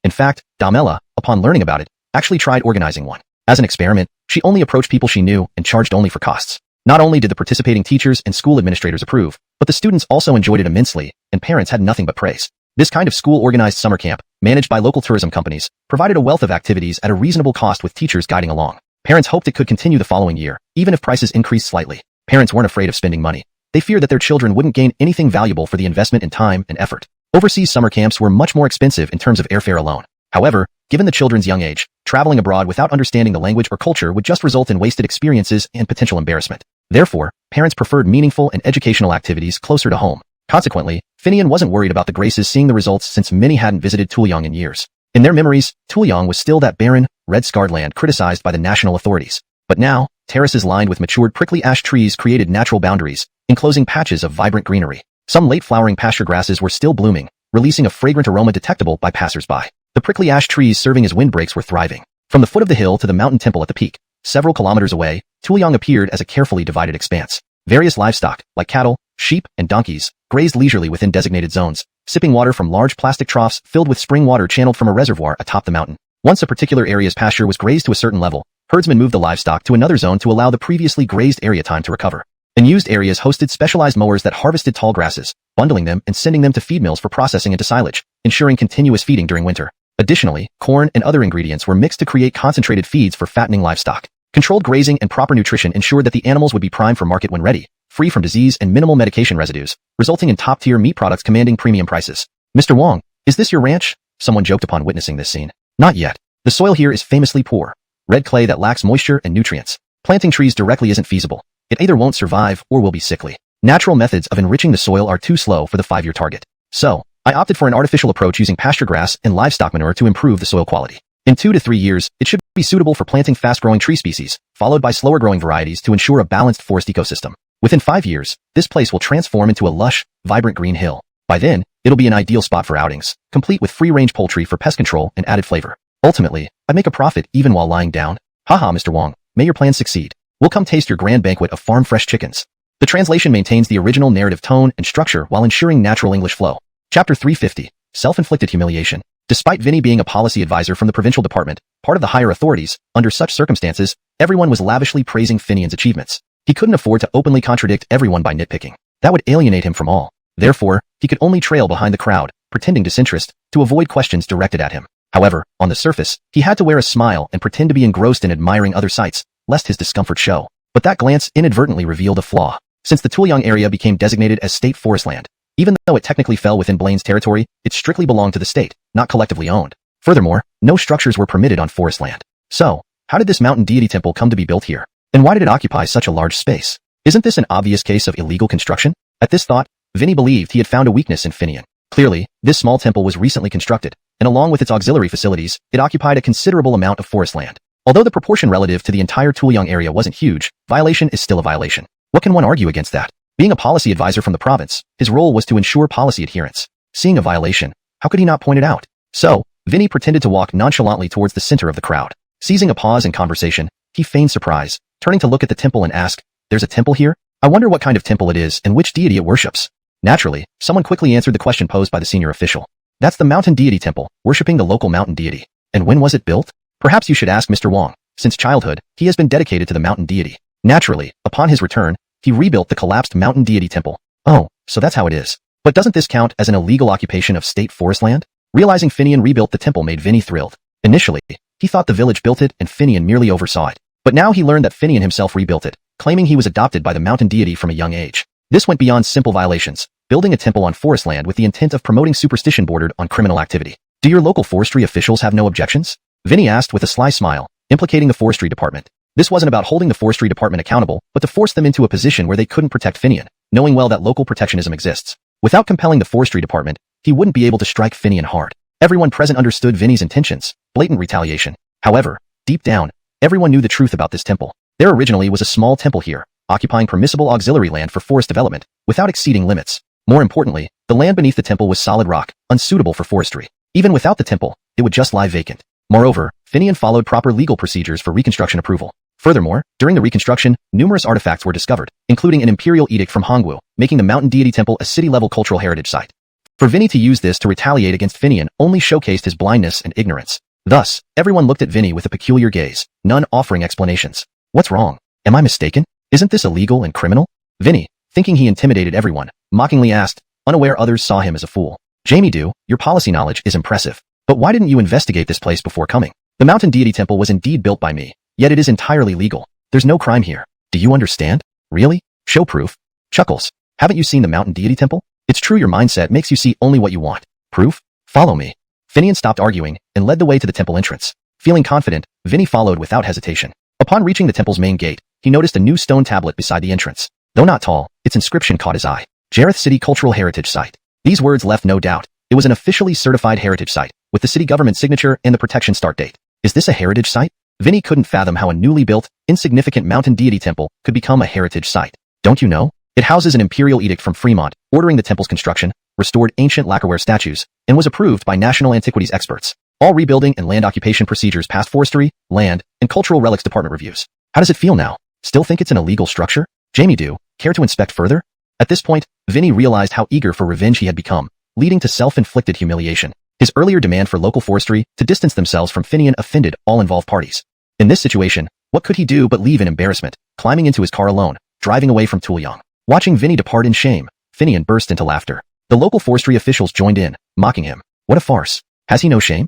In fact, Damela, upon learning about it, actually tried organizing one. As an experiment, she only approached people she knew and charged only for costs. Not only did the participating teachers and school administrators approve, but the students also enjoyed it immensely, and parents had nothing but praise. This kind of school-organized summer camp, managed by local tourism companies, provided a wealth of activities at a reasonable cost with teachers guiding along. Parents hoped it could continue the following year, even if prices increased slightly. Parents weren't afraid of spending money. They feared that their children wouldn't gain anything valuable for the investment in time and effort. Overseas summer camps were much more expensive in terms of airfare alone. However, given the children's young age, traveling abroad without understanding the language or culture would just result in wasted experiences and potential embarrassment. Therefore, parents preferred meaningful and educational activities closer to home. Consequently, Finian wasn't worried about the Graces seeing the results since many hadn't visited Tuliang in years. In their memories, Tuliang was still that barren, red-scarred land criticized by the national authorities. But now, terraces lined with matured prickly ash trees created natural boundaries, enclosing patches of vibrant greenery. Some late-flowering pasture grasses were still blooming, releasing a fragrant aroma detectable by passers-by. The prickly ash trees serving as windbreaks were thriving. From the foot of the hill to the mountain temple at the peak, several kilometers away, Tuliang appeared as a carefully divided expanse. Various livestock, like cattle, sheep, and donkeys, grazed leisurely within designated zones, sipping water from large plastic troughs filled with spring water channeled from a reservoir atop the mountain. Once a particular area's pasture was grazed to a certain level, herdsmen moved the livestock to another zone to allow the previously grazed area time to recover. Unused areas hosted specialized mowers that harvested tall grasses, bundling them and sending them to feed mills for processing into silage, ensuring continuous feeding during winter. Additionally, corn and other ingredients were mixed to create concentrated feeds for fattening livestock. Controlled grazing and proper nutrition ensured that the animals would be primed for market when ready, free from disease and minimal medication residues, resulting in top-tier meat products commanding premium prices. Mr. Wong, is this your ranch? Someone joked upon witnessing this scene. Not yet. The soil here is famously poor. Red clay that lacks moisture and nutrients. Planting trees directly isn't feasible. It either won't survive or will be sickly. Natural methods of enriching the soil are too slow for the 5-year target. So, I opted for an artificial approach using pasture grass and livestock manure to improve the soil quality. In 2 to 3 years, it should be suitable for planting fast-growing tree species, followed by slower-growing varieties to ensure a balanced forest ecosystem. Within 5 years, this place will transform into a lush, vibrant green hill. By then, it'll be an ideal spot for outings, complete with free-range poultry for pest control and added flavor. Ultimately, I'd make a profit even while lying down. Haha, Mr. Wong, may your plans succeed. We'll come taste your grand banquet of farm-fresh chickens. The translation maintains the original narrative tone and structure while ensuring natural English flow. Chapter 350, Self-Inflicted Humiliation. Despite Vinny being a policy advisor from the provincial department, part of the higher authorities, under such circumstances, everyone was lavishly praising Finian's achievements. He couldn't afford to openly contradict everyone by nitpicking. That would alienate him from all. Therefore, he could only trail behind the crowd, pretending disinterest, to avoid questions directed at him. However, on the surface, he had to wear a smile and pretend to be engrossed in admiring other sights, lest his discomfort show. But that glance inadvertently revealed a flaw. Since the Tuliang area became designated as state forest land, even though it technically fell within Blaine's territory, it strictly belonged to the state, not collectively owned. Furthermore, no structures were permitted on forest land. So, how did this mountain deity temple come to be built here? And why did it occupy such a large space? Isn't this an obvious case of illegal construction? At this thought, Vinny believed he had found a weakness in Finian. Clearly, this small temple was recently constructed, and along with its auxiliary facilities, it occupied a considerable amount of forest land. Although the proportion relative to the entire Tuliang area wasn't huge, violation is still a violation. What can one argue against that? Being a policy advisor from the province, his role was to ensure policy adherence. Seeing a violation, how could he not point it out? So, Vinny pretended to walk nonchalantly towards the center of the crowd. Seizing a pause in conversation, he feigned surprise, turning to look at the temple and ask, "There's a temple here? I wonder what kind of temple it is and which deity it worships." Naturally, someone quickly answered the question posed by the senior official. "That's the mountain deity temple, worshipping the local mountain deity. And when was it built? Perhaps you should ask Mr. Wong. Since childhood, he has been dedicated to the mountain deity. Naturally, upon his return, he rebuilt the collapsed mountain deity temple." Oh, so that's how it is. But doesn't this count as an illegal occupation of state forest land? Realizing Finian rebuilt the temple made Vinny thrilled. Initially, he thought the village built it and Finian merely oversaw it. But now he learned that Finian himself rebuilt it, claiming he was adopted by the mountain deity from a young age. This went beyond simple violations, building a temple on forest land with the intent of promoting superstition bordered on criminal activity. "Do your local forestry officials have no objections?" Vinny asked with a sly smile, implicating the forestry department. This wasn't about holding the forestry department accountable, but to force them into a position where they couldn't protect Finian, knowing well that local protectionism exists. Without compelling the forestry department, he wouldn't be able to strike Finian hard. Everyone present understood Vinny's intentions, blatant retaliation. However, deep down, everyone knew the truth about this temple. There originally was a small temple here, occupying permissible auxiliary land for forest development, without exceeding limits. More importantly, the land beneath the temple was solid rock, unsuitable for forestry. Even without the temple, it would just lie vacant. Moreover, Finian followed proper legal procedures for reconstruction approval. Furthermore, during the reconstruction, numerous artifacts were discovered, including an imperial edict from Hongwu, making the mountain deity temple a city-level cultural heritage site. For Vinny to use this to retaliate against Finian only showcased his blindness and ignorance. Thus, everyone looked at Vinny with a peculiar gaze, none offering explanations. "What's wrong? Am I mistaken? Isn't this illegal and criminal?" Vinny, thinking he intimidated everyone, mockingly asked, unaware others saw him as a fool. "Jamie Do, your policy knowledge is impressive. But why didn't you investigate this place before coming? The mountain deity temple was indeed built by me, yet it is entirely legal. There's no crime here. Do you understand? Really? Show proof." Chuckles. "Haven't you seen the mountain deity temple? It's true your mindset makes you see only what you want. Proof? Follow me." Finian stopped arguing and led the way to the temple entrance. Feeling confident, Vinny followed without hesitation. Upon reaching the temple's main gate, he noticed a new stone tablet beside the entrance. Though not tall, its inscription caught his eye. "Jareth City Cultural Heritage Site." These words left no doubt. It was an officially certified heritage site, with the city government signature and the protection start date. Is this a heritage site? Vinny couldn't fathom how a newly built, insignificant mountain deity temple could become a heritage site. Don't you know? It houses an imperial edict from Fremont, ordering the temple's construction, restored ancient lacquerware statues, and was approved by national antiquities experts. All rebuilding and land occupation procedures passed forestry, land, and cultural relics department reviews. How does it feel now? Still think it's an illegal structure? Jamie Do, care to inspect further? At this point, Vinny realized how eager for revenge he had become, leading to self-inflicted humiliation. His earlier demand for local forestry to distance themselves from Finian offended all involved parties. In this situation, what could he do but leave in embarrassment, climbing into his car alone, driving away from Tuliang? Watching Vinny depart in shame, Finian burst into laughter. The local forestry officials joined in, mocking him. What a farce. Has he no shame?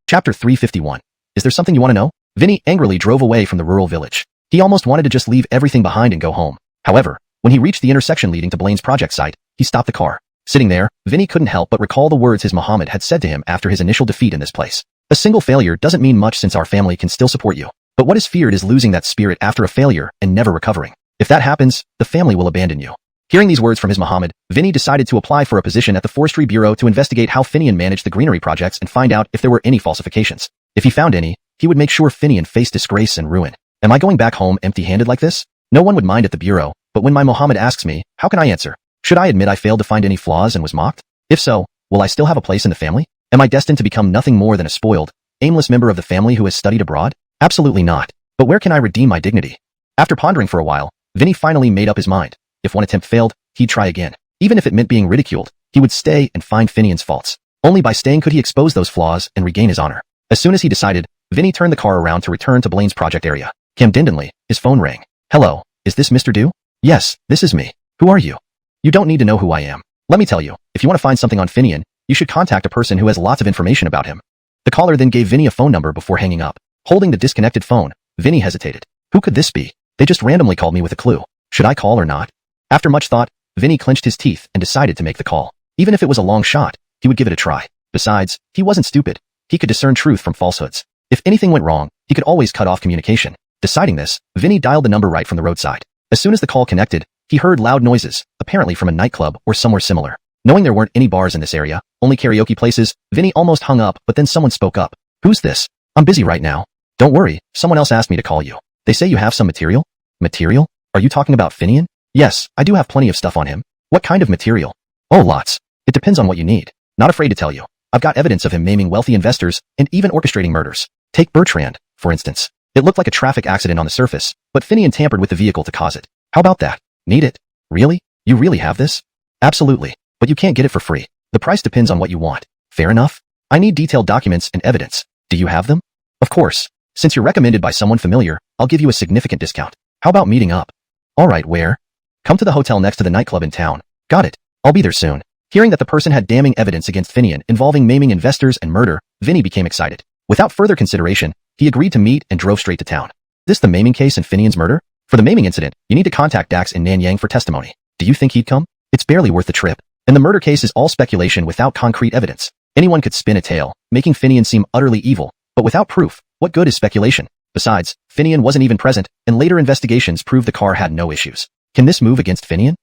Chapter 351. Is there something you want to know? Vinny angrily drove away from the rural village. He almost wanted to just leave everything behind and go home. However, when he reached the intersection leading to Blaine's project site, he stopped the car. Sitting there, Vinny couldn't help but recall the words his Muhammad had said to him after his initial defeat in this place. A single failure doesn't mean much since our family can still support you. But what is feared is losing that spirit after a failure and never recovering. If that happens, the family will abandon you. Hearing these words from his Muhammad, Vinny decided to apply for a position at the Forestry Bureau to investigate how Finian managed the greenery projects and find out if there were any falsifications. If he found any, he would make sure Finian faced disgrace and ruin. Am I going back home empty-handed like this? No one would mind at the Bureau, but when my Muhammad asks me, how can I answer? Should I admit I failed to find any flaws and was mocked? If so, will I still have a place in the family? Am I destined to become nothing more than a spoiled, aimless member of the family who has studied abroad? Absolutely not. But where can I redeem my dignity? After pondering for a while, Vinny finally made up his mind. If one attempt failed, he'd try again. Even if it meant being ridiculed, he would stay and find Finian's faults. Only by staying could he expose those flaws and regain his honor. As soon as he decided, Vinny turned the car around to return to Blaine's project area. Camdendenly, his phone rang. Hello, is this Mr. Dew? Yes, this is me. Who are you? You don't need to know who I am. Let me tell you, if you want to find something on Finian, you should contact a person who has lots of information about him. The caller then gave Vinny a phone number before hanging up. Holding the disconnected phone, Vinny hesitated. Who could this be? They just randomly called me with a clue. Should I call or not? After much thought, Vinny clenched his teeth and decided to make the call. Even if it was a long shot, he would give it a try. Besides, he wasn't stupid. He could discern truth from falsehoods. If anything went wrong, he could always cut off communication. Deciding this, Vinny dialed the number right from the roadside. As soon as the call connected, he heard loud noises, apparently from a nightclub or somewhere similar. Knowing there weren't any bars in this area, only karaoke places, Vinny almost hung up, but then someone spoke up. Who's this? I'm busy right now. Don't worry, someone else asked me to call you. They say you have some material? Material? Are you talking about Finian? Yes, I do have plenty of stuff on him. What kind of material? Oh, lots. It depends on what you need. Not afraid to tell you. I've got evidence of him maiming wealthy investors and even orchestrating murders. Take Bertrand, for instance. It looked like a traffic accident on the surface, but Finian tampered with the vehicle to cause it. How about that? Need it? Really? You really have this? Absolutely. But you can't get it for free. The price depends on what you want. Fair enough? I need detailed documents and evidence. Do you have them? Of course. Since you're recommended by someone familiar, I'll give you a significant discount. How about meeting up? Alright, where? Come to the hotel next to the nightclub in town. Got it. I'll be there soon. Hearing that the person had damning evidence against Finian involving maiming investors and murder, Vinny became excited. Without further consideration, he agreed to meet and drove straight to town. This the maiming case and Finian's murder? For the maiming incident, you need to contact Dax in Nanyang for testimony. Do you think he'd come? It's barely worth the trip. And the murder case is all speculation without concrete evidence. Anyone could spin a tale, making Finian seem utterly evil, but without proof, what good is speculation? Besides, Finian wasn't even present, and later investigations proved the car had no issues. Can this move against Finian?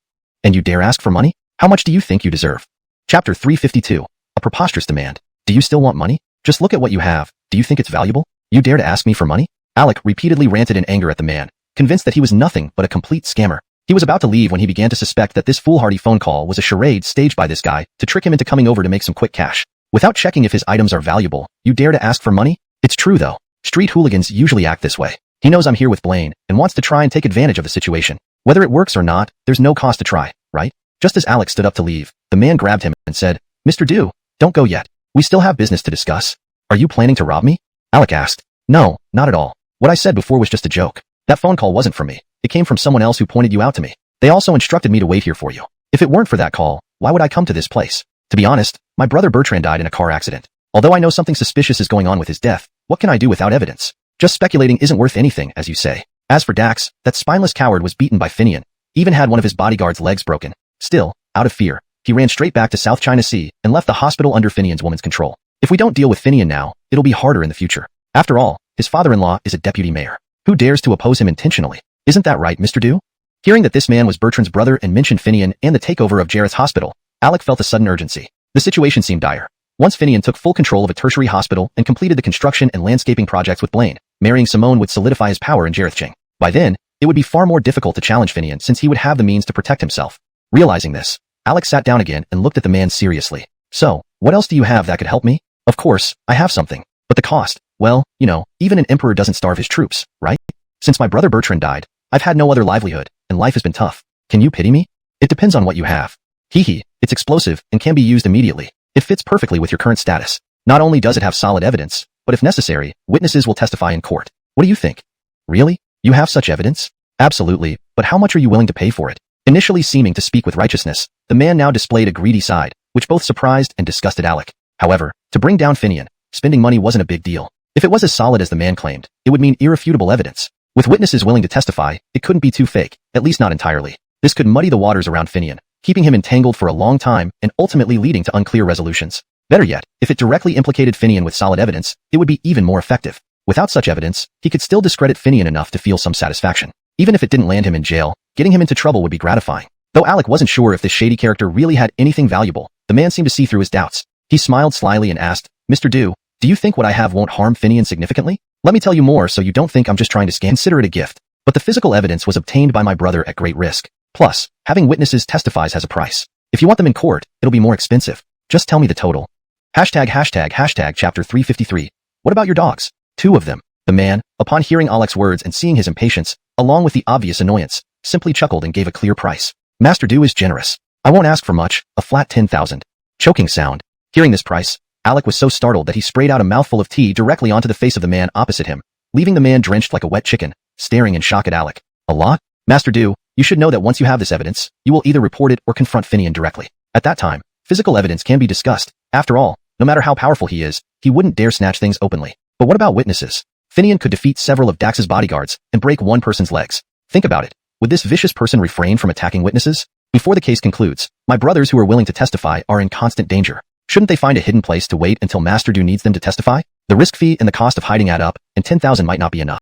And you dare ask for money? How much do you think you deserve? Chapter 352. A preposterous demand. Do you still want money? Just look at what you have. Do you think it's valuable? You dare to ask me for money? Alec repeatedly ranted in anger at the man, convinced that he was nothing but a complete scammer. He was about to leave when he began to suspect that this foolhardy phone call was a charade staged by this guy to trick him into coming over to make some quick cash. Without checking if his items are valuable, you dare to ask for money? It's true though. Street hooligans usually act this way. He knows I'm here with Blaine and wants to try and take advantage of the situation. Whether it works or not, there's no cost to try, right? Just as Alex stood up to leave, the man grabbed him and said, Mr. Dew, don't go yet. We still have business to discuss. Are you planning to rob me? Alec asked. No, not at all. What I said before was just a joke. That phone call wasn't from me. It came from someone else who pointed you out to me. They also instructed me to wait here for you. If it weren't for that call, why would I come to this place? To be honest, my brother Bertrand died in a car accident. Although I know something suspicious is going on with his death, what can I do without evidence? Just speculating isn't worth anything, as you say. As for Dax, that spineless coward was beaten by Finian, even had one of his bodyguard's legs broken. Still, out of fear, he ran straight back to South China Sea and left the hospital under Finian's woman's control. If we don't deal with Finian now, it'll be harder in the future. After all, his father-in-law is a deputy mayor. Who dares to oppose him intentionally? Isn't that right, Mr. Dew? Hearing that this man was Bertrand's brother and mentioned Finian and the takeover of Jarrett's hospital, Alec felt a sudden urgency. The situation seemed dire. Once Finian took full control of a tertiary hospital and completed the construction and landscaping projects with Blaine, marrying Simone would solidify his power in Jarethching. By then, it would be far more difficult to challenge Finian since he would have the means to protect himself. Realizing this, Alec sat down again and looked at the man seriously. So, what else do you have that could help me? Of course, I have something. But the cost, well, you know, even an emperor doesn't starve his troops, right? Since my brother Bertrand died, I've had no other livelihood, and life has been tough. Can you pity me? It depends on what you have. Hee, it's explosive and can be used immediately. It fits perfectly with your current status. Not only does it have solid evidence, but if necessary, witnesses will testify in court. What do you think? Really? You have such evidence? Absolutely, but how much are you willing to pay for it? Initially seeming to speak with righteousness, the man now displayed a greedy side, which both surprised and disgusted Alec. However, to bring down Finian, spending money wasn't a big deal. If it was as solid as the man claimed, it would mean irrefutable evidence. With witnesses willing to testify, it couldn't be too fake, at least not entirely. This could muddy the waters around Finian, keeping him entangled for a long time and ultimately leading to unclear resolutions. Better yet, if it directly implicated Finian with solid evidence, it would be even more effective. Without such evidence, he could still discredit Finian enough to feel some satisfaction. Even if it didn't land him in jail, getting him into trouble would be gratifying. Though Alec wasn't sure if this shady character really had anything valuable, the man seemed to see through his doubts. He smiled slyly and asked, "Mr. Do you think what I have won't harm Finian significantly? Let me tell you more so you don't think I'm just trying to scam. Consider it a gift. But the physical evidence was obtained by my brother at great risk. Plus, having witnesses testifies has a price. If you want them in court, it'll be more expensive. Just tell me the total." Hashtag chapter 353. What about your dogs? 2 of them. The man, upon hearing Alec's words and seeing his impatience, along with the obvious annoyance, simply chuckled and gave a clear price. Master Do is generous. I won't ask for much, a flat 10,000. Choking sound. Hearing this price, Alec was so startled that he sprayed out a mouthful of tea directly onto the face of the man opposite him, leaving the man drenched like a wet chicken, staring in shock at Alec. A lot? Master Do, you should know that once you have this evidence, you will either report it or confront Finian directly. At that time, physical evidence can be discussed. After all, no matter how powerful he is, he wouldn't dare snatch things openly. But what about witnesses? Finian could defeat several of Dax's bodyguards and break one person's legs. Think about it. Would this vicious person refrain from attacking witnesses? Before the case concludes, my brothers who are willing to testify are in constant danger. Shouldn't they find a hidden place to wait until Master Do needs them to testify? The risk fee and the cost of hiding add up, and 10,000 might not be enough.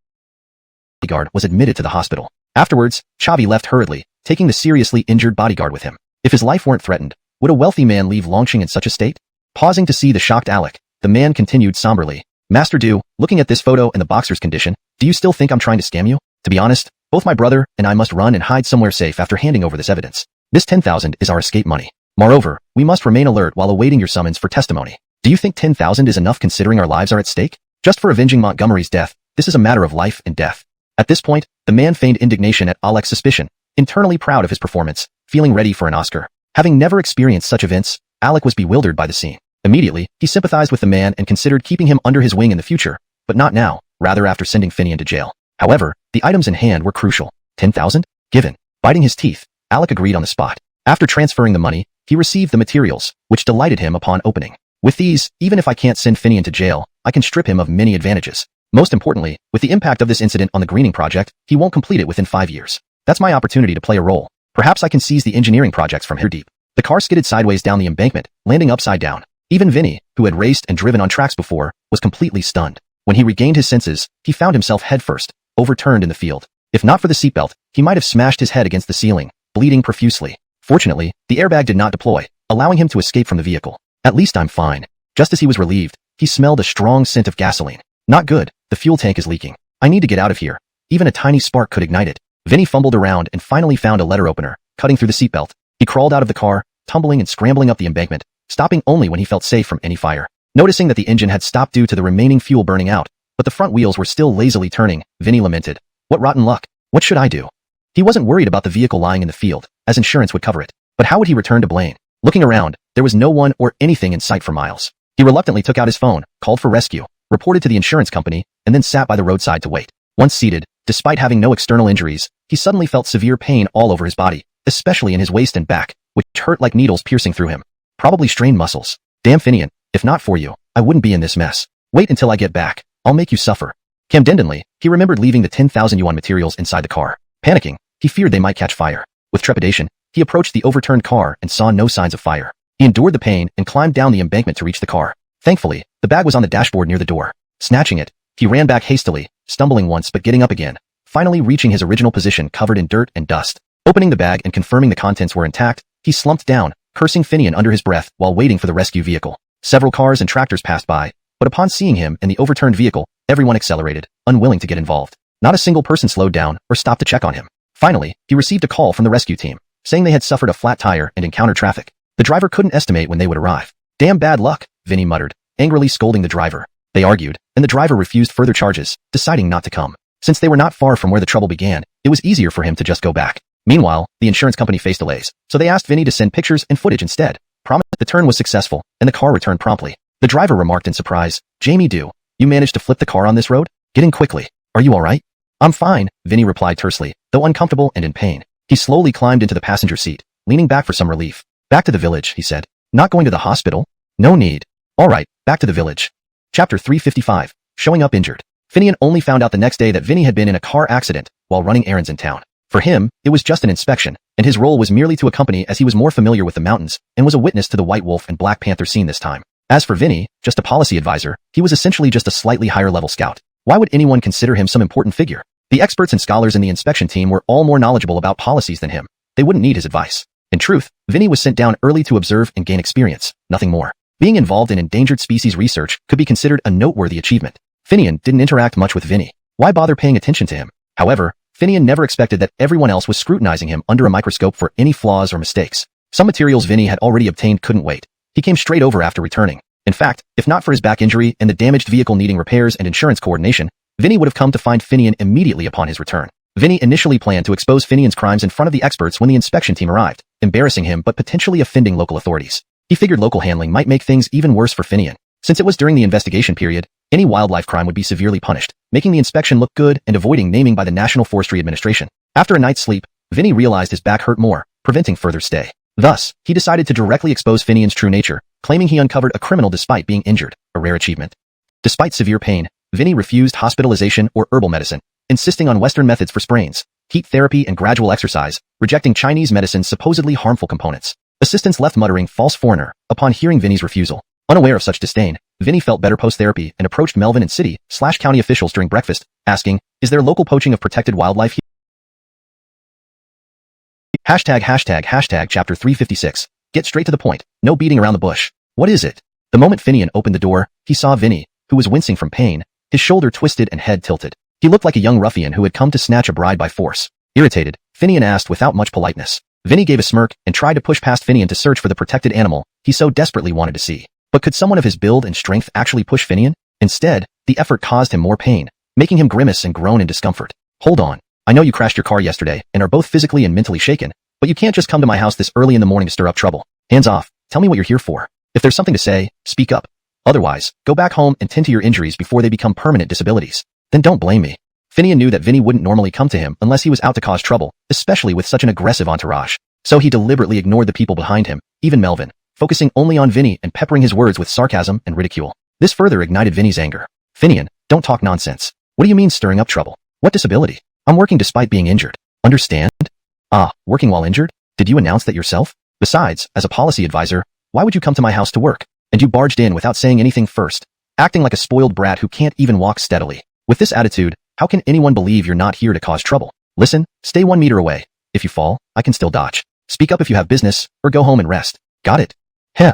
The bodyguard was admitted to the hospital. Afterwards, Chavi left hurriedly, taking the seriously injured bodyguard with him. If his life weren't threatened, would a wealthy man leave Longqing in such a state? Pausing to see the shocked Alec, the man continued somberly. Master Do, looking at this photo and the boxer's condition, do you still think I'm trying to scam you? To be honest, both my brother and I must run and hide somewhere safe after handing over this evidence. This 10,000 is our escape money. Moreover, we must remain alert while awaiting your summons for testimony. Do you think 10,000 is enough considering our lives are at stake? Just for avenging Montgomery's death, this is a matter of life and death. At this point, the man feigned indignation at Alec's suspicion, internally proud of his performance, feeling ready for an Oscar. Having never experienced such events, Alec was bewildered by the scene. Immediately, he sympathized with the man and considered keeping him under his wing in the future, but not now, rather after sending Finian to jail. However, the items in hand were crucial. 10,000? Given. Biting his teeth, Alec agreed on the spot. After transferring the money, he received the materials, which delighted him upon opening. With these, even if I can't send Finian to jail, I can strip him of many advantages. Most importantly, with the impact of this incident on the greening project, he won't complete it within 5 years. That's my opportunity to play a role. Perhaps I can seize the engineering projects from here deep. The car skidded sideways down the embankment, landing upside down. Even Vinny, who had raced and driven on tracks before, was completely stunned. When he regained his senses, he found himself headfirst, overturned in the field. If not for the seatbelt, he might have smashed his head against the ceiling, bleeding profusely. Fortunately, the airbag did not deploy, allowing him to escape from the vehicle. At least I'm fine. Just as he was relieved, he smelled a strong scent of gasoline. Not good, the fuel tank is leaking. I need to get out of here. Even a tiny spark could ignite it. Vinny fumbled around and finally found a letter opener, cutting through the seatbelt. He crawled out of the car, tumbling and scrambling up the embankment, stopping only when he felt safe from any fire. Noticing that the engine had stopped due to the remaining fuel burning out, but the front wheels were still lazily turning, Vinny lamented. What rotten luck. What should I do? He wasn't worried about the vehicle lying in the field, as insurance would cover it. But how would he return to Blaine? Looking around, there was no one or anything in sight for miles. He reluctantly took out his phone, called for rescue, reported to the insurance company, and then sat by the roadside to wait. Once seated, despite having no external injuries, he suddenly felt severe pain all over his body, especially in his waist and back, which hurt like needles piercing through him. Probably strained muscles. Damn Finian, if not for you, I wouldn't be in this mess. Wait until I get back. I'll make you suffer. Camdendenly, he remembered leaving the 10,000 yuan materials inside the car. Panicking, he feared they might catch fire. With trepidation, he approached the overturned car and saw no signs of fire. He endured the pain and climbed down the embankment to reach the car. Thankfully, the bag was on the dashboard near the door. Snatching it, he ran back hastily, stumbling once but getting up again, finally reaching his original position covered in dirt and dust. Opening the bag and confirming the contents were intact, he slumped down, cursing Finian under his breath while waiting for the rescue vehicle. Several cars and tractors passed by, but upon seeing him and the overturned vehicle, everyone accelerated, unwilling to get involved. Not a single person slowed down or stopped to check on him. Finally, he received a call from the rescue team, saying they had suffered a flat tire and encountered traffic. The driver couldn't estimate when they would arrive. Damn bad luck, Vinny muttered, angrily scolding the driver. They argued, and the driver refused further charges, deciding not to come. Since they were not far from where the trouble began, it was easier for him to just go back. Meanwhile, the insurance company faced delays, so they asked Vinny to send pictures and footage instead. Promised the turn was successful, and the car returned promptly. The driver remarked in surprise, Jamie Do, you managed to flip the car on this road? Get in quickly. Are you alright? I'm fine, Vinny replied tersely, though uncomfortable and in pain. He slowly climbed into the passenger seat, leaning back for some relief. Back to the village, he said. Not going to the hospital? No need. All right, back to the village. Chapter 355, Showing Up Injured. Finian only found out the next day that Vinny had been in a car accident while running errands in town. For him, it was just an inspection, and his role was merely to accompany as he was more familiar with the mountains and was a witness to the White Wolf and Black Panther scene this time. As for Vinny, just a policy advisor, he was essentially just a slightly higher-level scout. Why would anyone consider him some important figure? The experts and scholars in the inspection team were all more knowledgeable about policies than him. They wouldn't need his advice. In truth, Vinny was sent down early to observe and gain experience, nothing more. Being involved in endangered species research could be considered a noteworthy achievement. Finian didn't interact much with Vinny. Why bother paying attention to him? However, Finian never expected that everyone else was scrutinizing him under a microscope for any flaws or mistakes. Some materials Vinny had already obtained couldn't wait. He came straight over after returning. In fact, if not for his back injury and the damaged vehicle needing repairs and insurance coordination, Vinny would have come to find Finian immediately upon his return. Vinny initially planned to expose Finian's crimes in front of the experts when the inspection team arrived, embarrassing him but potentially offending local authorities. He figured local handling might make things even worse for Finian. Since it was during the investigation period, any wildlife crime would be severely punished, making the inspection look good and avoiding naming by the National Forestry Administration. After a night's sleep, Vinny realized his back hurt more, preventing further stay. Thus, he decided to directly expose Finian's true nature, claiming he uncovered a criminal despite being injured, a rare achievement. Despite severe pain, Vinny refused hospitalization or herbal medicine, insisting on Western methods for sprains, heat therapy and gradual exercise, rejecting Chinese medicine's supposedly harmful components. Assistants left muttering "false foreigner" upon hearing Vinny's refusal. Unaware of such disdain, Vinny felt better post-therapy and approached Melvin and city/county officials during breakfast, asking, "Is there local poaching of protected wildlife here?" Chapter 356. Get straight to the point, no beating around the bush. What is it? The moment Finian opened the door, he saw Vinny, who was wincing from pain, his shoulder twisted and head tilted. He looked like a young ruffian who had come to snatch a bride by force. Irritated, Finian asked without much politeness. Vinny gave a smirk and tried to push past Finian to search for the protected animal he so desperately wanted to see. But could someone of his build and strength actually push Finian? Instead, the effort caused him more pain, making him grimace and groan in discomfort. Hold on. I know you crashed your car yesterday and are both physically and mentally shaken, but you can't just come to my house this early in the morning to stir up trouble. Hands off. Tell me what you're here for. If there's something to say, speak up. Otherwise, go back home and tend to your injuries before they become permanent disabilities. Then don't blame me. Finian knew that Vinny wouldn't normally come to him unless he was out to cause trouble, especially with such an aggressive entourage. So he deliberately ignored the people behind him, even Melvin, focusing only on Vinny and peppering his words with sarcasm and ridicule. This further ignited Vinny's anger. Finian, don't talk nonsense. What do you mean stirring up trouble? What disability? I'm working despite being injured. Understand? Ah, working while injured? Did you announce that yourself? Besides, as a policy advisor, why would you come to my house to work? And you barged in without saying anything first, acting like a spoiled brat who can't even walk steadily. With this attitude, how can anyone believe you're not here to cause trouble? Listen, stay 1 meter away. If you fall, I can still dodge. Speak up if you have business, or go home and rest. Got it? Heh,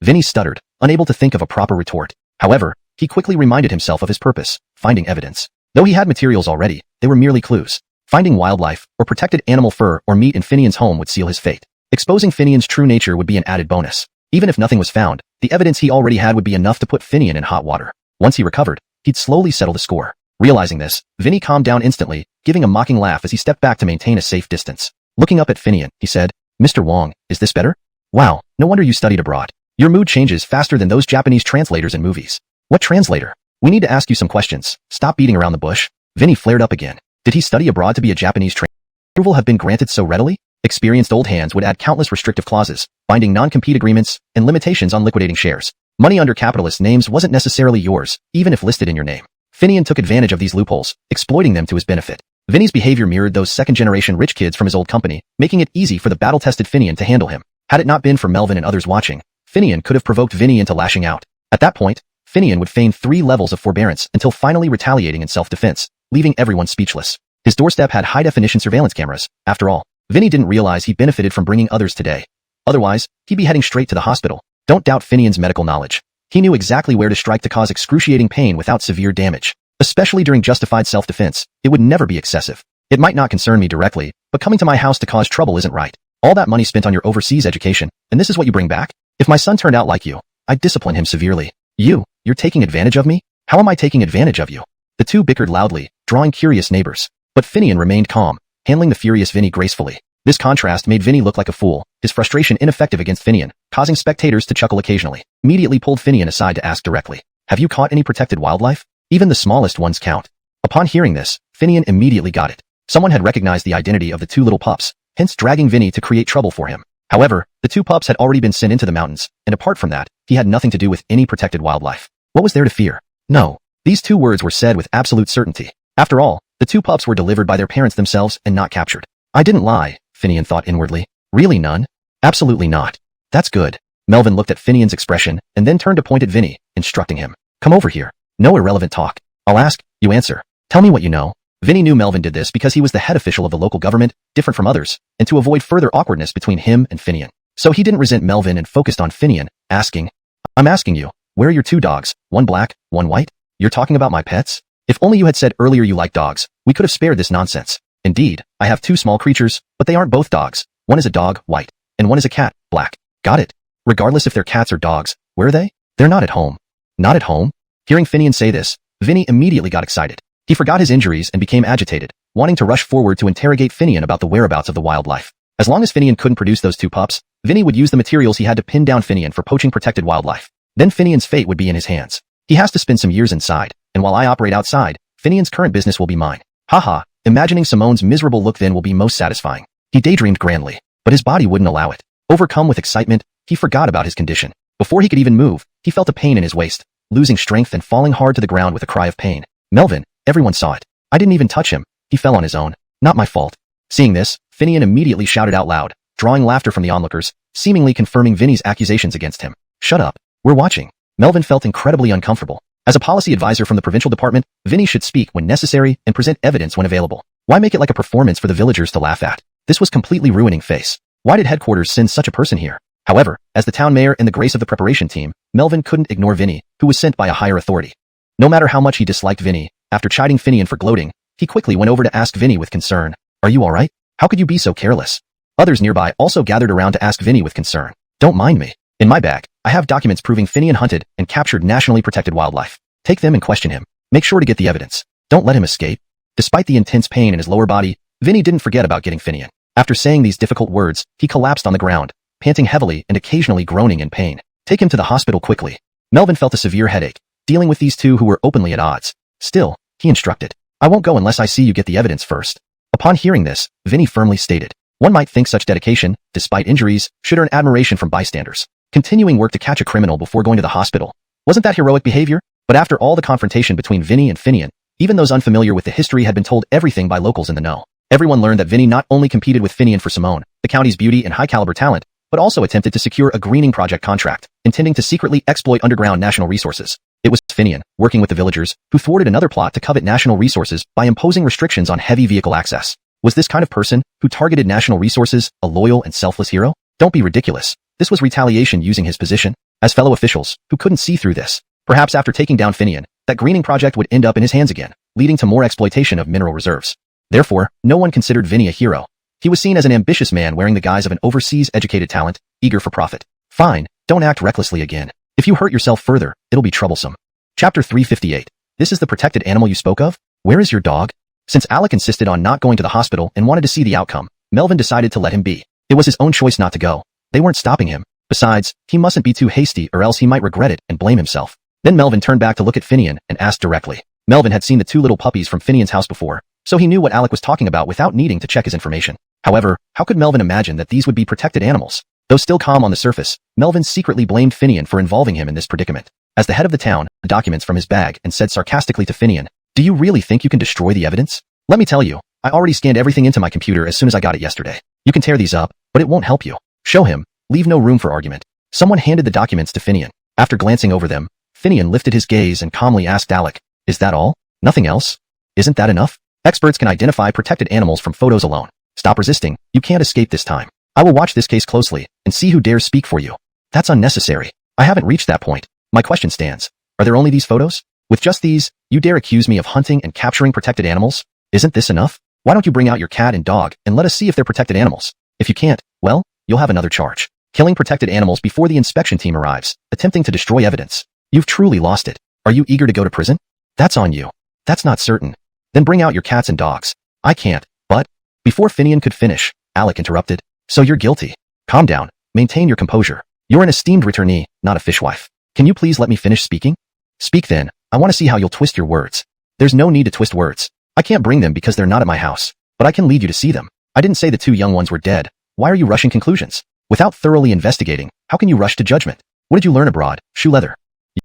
Vinny stuttered, unable to think of a proper retort. However, he quickly reminded himself of his purpose, finding evidence. Though he had materials already, they were merely clues. Finding wildlife, or protected animal fur or meat in Finian's home would seal his fate. Exposing Finian's true nature would be an added bonus. Even if nothing was found, the evidence he already had would be enough to put Finian in hot water. Once he recovered, he'd slowly settle the score. Realizing this, Vinny calmed down instantly, giving a mocking laugh as he stepped back to maintain a safe distance. Looking up at Finian, he said, "Mr. Wong, is this better? Wow, no wonder you studied abroad. Your mood changes faster than those Japanese translators in movies." "What translator? We need to ask you some questions. Stop beating around the bush." Vinny flared up again. Did he study abroad to be a Japanese translator? Approval have been granted so readily? Experienced old hands would add countless restrictive clauses, binding non-compete agreements, and limitations on liquidating shares. Money under capitalist names wasn't necessarily yours, even if listed in your name. Finian took advantage of these loopholes, exploiting them to his benefit. Vinny's behavior mirrored those second-generation rich kids from his old company, making it easy for the battle-tested Finian to handle him. Had it not been for Melvin and others watching, Finian could have provoked Vinny into lashing out. At that point, Finian would feign 3 levels of forbearance until finally retaliating in self-defense, leaving everyone speechless. His doorstep had high-definition surveillance cameras. After all, Vinny didn't realize he benefited from bringing others today. Otherwise, he'd be heading straight to the hospital. Don't doubt Finian's medical knowledge. He knew exactly where to strike to cause excruciating pain without severe damage. Especially during justified self-defense, it would never be excessive. It might not concern me directly, but coming to my house to cause trouble isn't right. All that money spent on your overseas education, and this is what you bring back? If my son turned out like you, I'd discipline him severely. You're taking advantage of me? How am I taking advantage of you? The two bickered loudly, drawing curious neighbors. But Finian remained calm, handling the furious Vinny gracefully. This contrast made Vinny look like a fool, his frustration ineffective against Finian, causing spectators to chuckle occasionally. Immediately pulled Finian aside to ask directly, "Have you caught any protected wildlife? Even the smallest ones count." Upon hearing this, Finian immediately got it. Someone had recognized the identity of the two little pups, hence dragging Vinny to create trouble for him. However, the two pups had already been sent into the mountains, and apart from that, he had nothing to do with any protected wildlife. What was there to fear? No. These two words were said with absolute certainty. After all, the two pups were delivered by their parents themselves and not captured. I didn't lie, Finian thought inwardly. Really none? Absolutely not. That's good. Melvin looked at Finian's expression and then turned to point at Vinny, instructing him. Come over here. No irrelevant talk. I'll ask, you answer. Tell me what you know. Vinny knew Melvin did this because he was the head official of the local government, different from others, and to avoid further awkwardness between him and Finian. So he didn't resent Melvin and focused on Finian, asking, I'm asking you, where are your two dogs, one black, one white? You're talking about my pets? If only you had said earlier you like dogs, we could have spared this nonsense. Indeed, I have two small creatures, but they aren't both dogs. One is a dog, white, and one is a cat, black. Got it? Regardless if they're cats or dogs, where are they? They're not at home. Not at home? Hearing Finian say this, Vinny immediately got excited. He forgot his injuries and became agitated, wanting to rush forward to interrogate Finian about the whereabouts of the wildlife. As long as Finian couldn't produce those two pups, Vinny would use the materials he had to pin down Finian for poaching protected wildlife. Then Finian's fate would be in his hands. He has to spend some years inside, and while I operate outside, Finian's current business will be mine. Haha, imagining Simone's miserable look then will be most satisfying. He daydreamed grandly, but his body wouldn't allow it. Overcome with excitement, he forgot about his condition. Before he could even move, he felt a pain in his waist, losing strength and falling hard to the ground with a cry of pain. Melvin, everyone saw it. I didn't even touch him. He fell on his own. Not my fault. Seeing this, Finian immediately shouted out loud, drawing laughter from the onlookers, seemingly confirming Vinny's accusations against him. Shut up. We're watching. Melvin felt incredibly uncomfortable. As a policy advisor from the provincial department, Vinny should speak when necessary and present evidence when available. Why make it like a performance for the villagers to laugh at? This was completely ruining face. Why did headquarters send such a person here? However, as the town mayor and the grace of the preparation team, Melvin couldn't ignore Vinny, who was sent by a higher authority. No matter how much he disliked Vinny, after chiding Finian for gloating, he quickly went over to ask Vinny with concern. Are you alright? How could you be so careless? Others nearby also gathered around to ask Vinny with concern. Don't mind me. In my bag, I have documents proving Finian hunted and captured nationally protected wildlife. Take them and question him. Make sure to get the evidence. Don't let him escape. Despite the intense pain in his lower body, Vinny didn't forget about getting Finian. After saying these difficult words, he collapsed on the ground, panting heavily and occasionally groaning in pain. Take him to the hospital quickly. Melvin felt a severe headache, dealing with these two who were openly at odds. Still, he instructed. I won't go unless I see you get the evidence first. Upon hearing this, Vinny firmly stated. One might think such dedication, despite injuries, should earn admiration from bystanders. Continuing work to catch a criminal before going to the hospital. Wasn't that heroic behavior? But after all the confrontation between Vinny and Finian, even those unfamiliar with the history had been told everything by locals in the know. Everyone learned that Vinny not only competed with Finian for Simone, the county's beauty and high-caliber talent, but also attempted to secure a greening project contract, intending to secretly exploit underground national resources. It was Finian, working with the villagers, who thwarted another plot to covet national resources by imposing restrictions on heavy vehicle access. Was this kind of person, who targeted national resources, a loyal and selfless hero? Don't be ridiculous. This was retaliation using his position, as fellow officials, who couldn't see through this. Perhaps after taking down Finian, that greening project would end up in his hands again, leading to more exploitation of mineral reserves. Therefore, no one considered Vinny a hero. He was seen as an ambitious man wearing the guise of an overseas educated talent, eager for profit. Fine, don't act recklessly again. If you hurt yourself further, it'll be troublesome. Chapter 358. This is the protected animal you spoke of? Where is your dog? Since Alec insisted on not going to the hospital and wanted to see the outcome, Melvin decided to let him be. It was his own choice not to go. They weren't stopping him. Besides, he mustn't be too hasty or else he might regret it and blame himself. Then Melvin turned back to look at Finian and asked directly. Melvin had seen the two little puppies from Finian's house before, so he knew what Alec was talking about without needing to check his information. However, how could Melvin imagine that these would be protected animals? Though still calm on the surface, Melvin secretly blamed Finian for involving him in this predicament. As the head of the town, the documents from his bag and said sarcastically to Finian, "Do you really think you can destroy the evidence? Let me tell you, I already scanned everything into my computer as soon as I got it yesterday. You can tear these up, but it won't help you. Show him. Leave no room for argument." Someone handed the documents to Finian. After glancing over them, Finian lifted his gaze and calmly asked Alec, "Is that all? Nothing else? Isn't that enough? Experts can identify protected animals from photos alone. Stop resisting. You can't escape this time. I will watch this case closely and see who dares speak for you." "That's unnecessary. I haven't reached that point. My question stands. Are there only these photos? With just these, you dare accuse me of hunting and capturing protected animals? Isn't this enough? Why don't you bring out your cat and dog and let us see if they're protected animals? If you can't, well, you'll have another charge. Killing protected animals before the inspection team arrives, attempting to destroy evidence. You've truly lost it. Are you eager to go to prison? That's on you. That's not certain. Then bring out your cats and dogs." "I can't, but..." Before Finian could finish, Alec interrupted. "So you're guilty. Calm down. Maintain your composure. You're an esteemed returnee, not a fishwife. Can you please let me finish speaking?" "Speak then. I want to see how you'll twist your words." "There's no need to twist words. I can't bring them because they're not at my house. but I can lead you to see them. I didn't say the two young ones were dead. Why are you rushing conclusions? Without thoroughly investigating, how can you rush to judgment? What did you learn abroad, shoe leather?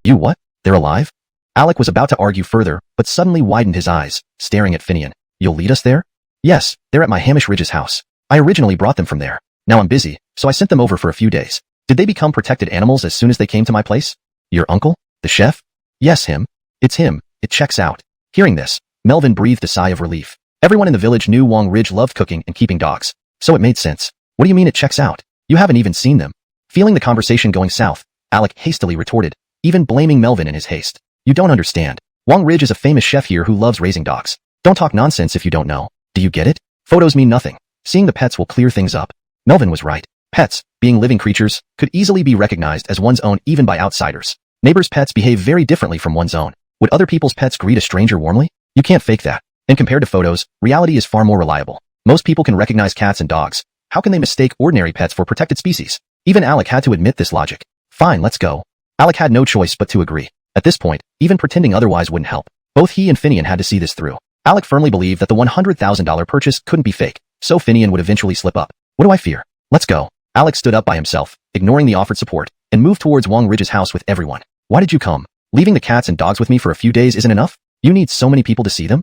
You what? They're alive? Alec was about to argue further, but suddenly widened his eyes, staring at Finian. You'll lead us there? Yes, they're at my Hamish Ridge's house. I originally brought them from there. Now I'm busy, so I sent them over for a few days. Did they become protected animals as soon as they came to my place? Your uncle? The chef? Yes, him. It's him. It checks out. Hearing this, Melvin breathed a sigh of relief. Everyone in the village knew Wong Ridge loved cooking and keeping dogs, so it made sense. What do you mean it checks out? You haven't even seen them. Feeling the conversation going south, Alec hastily retorted, even blaming Melvin in his haste. You don't understand. Wong Ridge is a famous chef here who loves raising dogs. Don't talk nonsense if you don't know. Do you get it? Photos mean nothing. Seeing the pets will clear things up. Melvin was right. Pets, being living creatures, could easily be recognized as one's own even by outsiders. Neighbors' pets behave very differently from one's own. Would other people's pets greet a stranger warmly? You can't fake that. And compared to photos, reality is far more reliable. Most people can recognize cats and dogs. How can they mistake ordinary pets for protected species? Even Alec had to admit this logic. Fine, let's go. Alec had no choice but to agree. At this point, even pretending otherwise wouldn't help. Both he and Finian had to see this through. Alec firmly believed that the $100,000 purchase couldn't be fake, so Finian would eventually slip up. What do I fear? Let's go. Alec stood up by himself, ignoring the offered support, and moved towards Wong Ridge's house with everyone. Why did you come? Leaving the cats and dogs with me for a few days isn't enough? You need so many people to see them?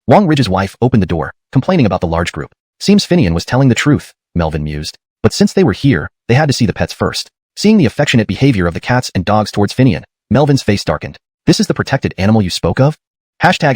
Wong Ridge's wife opened the door, complaining about the large group. Seems Finian was telling the truth, Melvin mused. But since they were here, they had to see the pets first. Seeing the affectionate behavior of the cats and dogs towards Finian, Melvin's face darkened. This is the protected animal you spoke of? Hashtag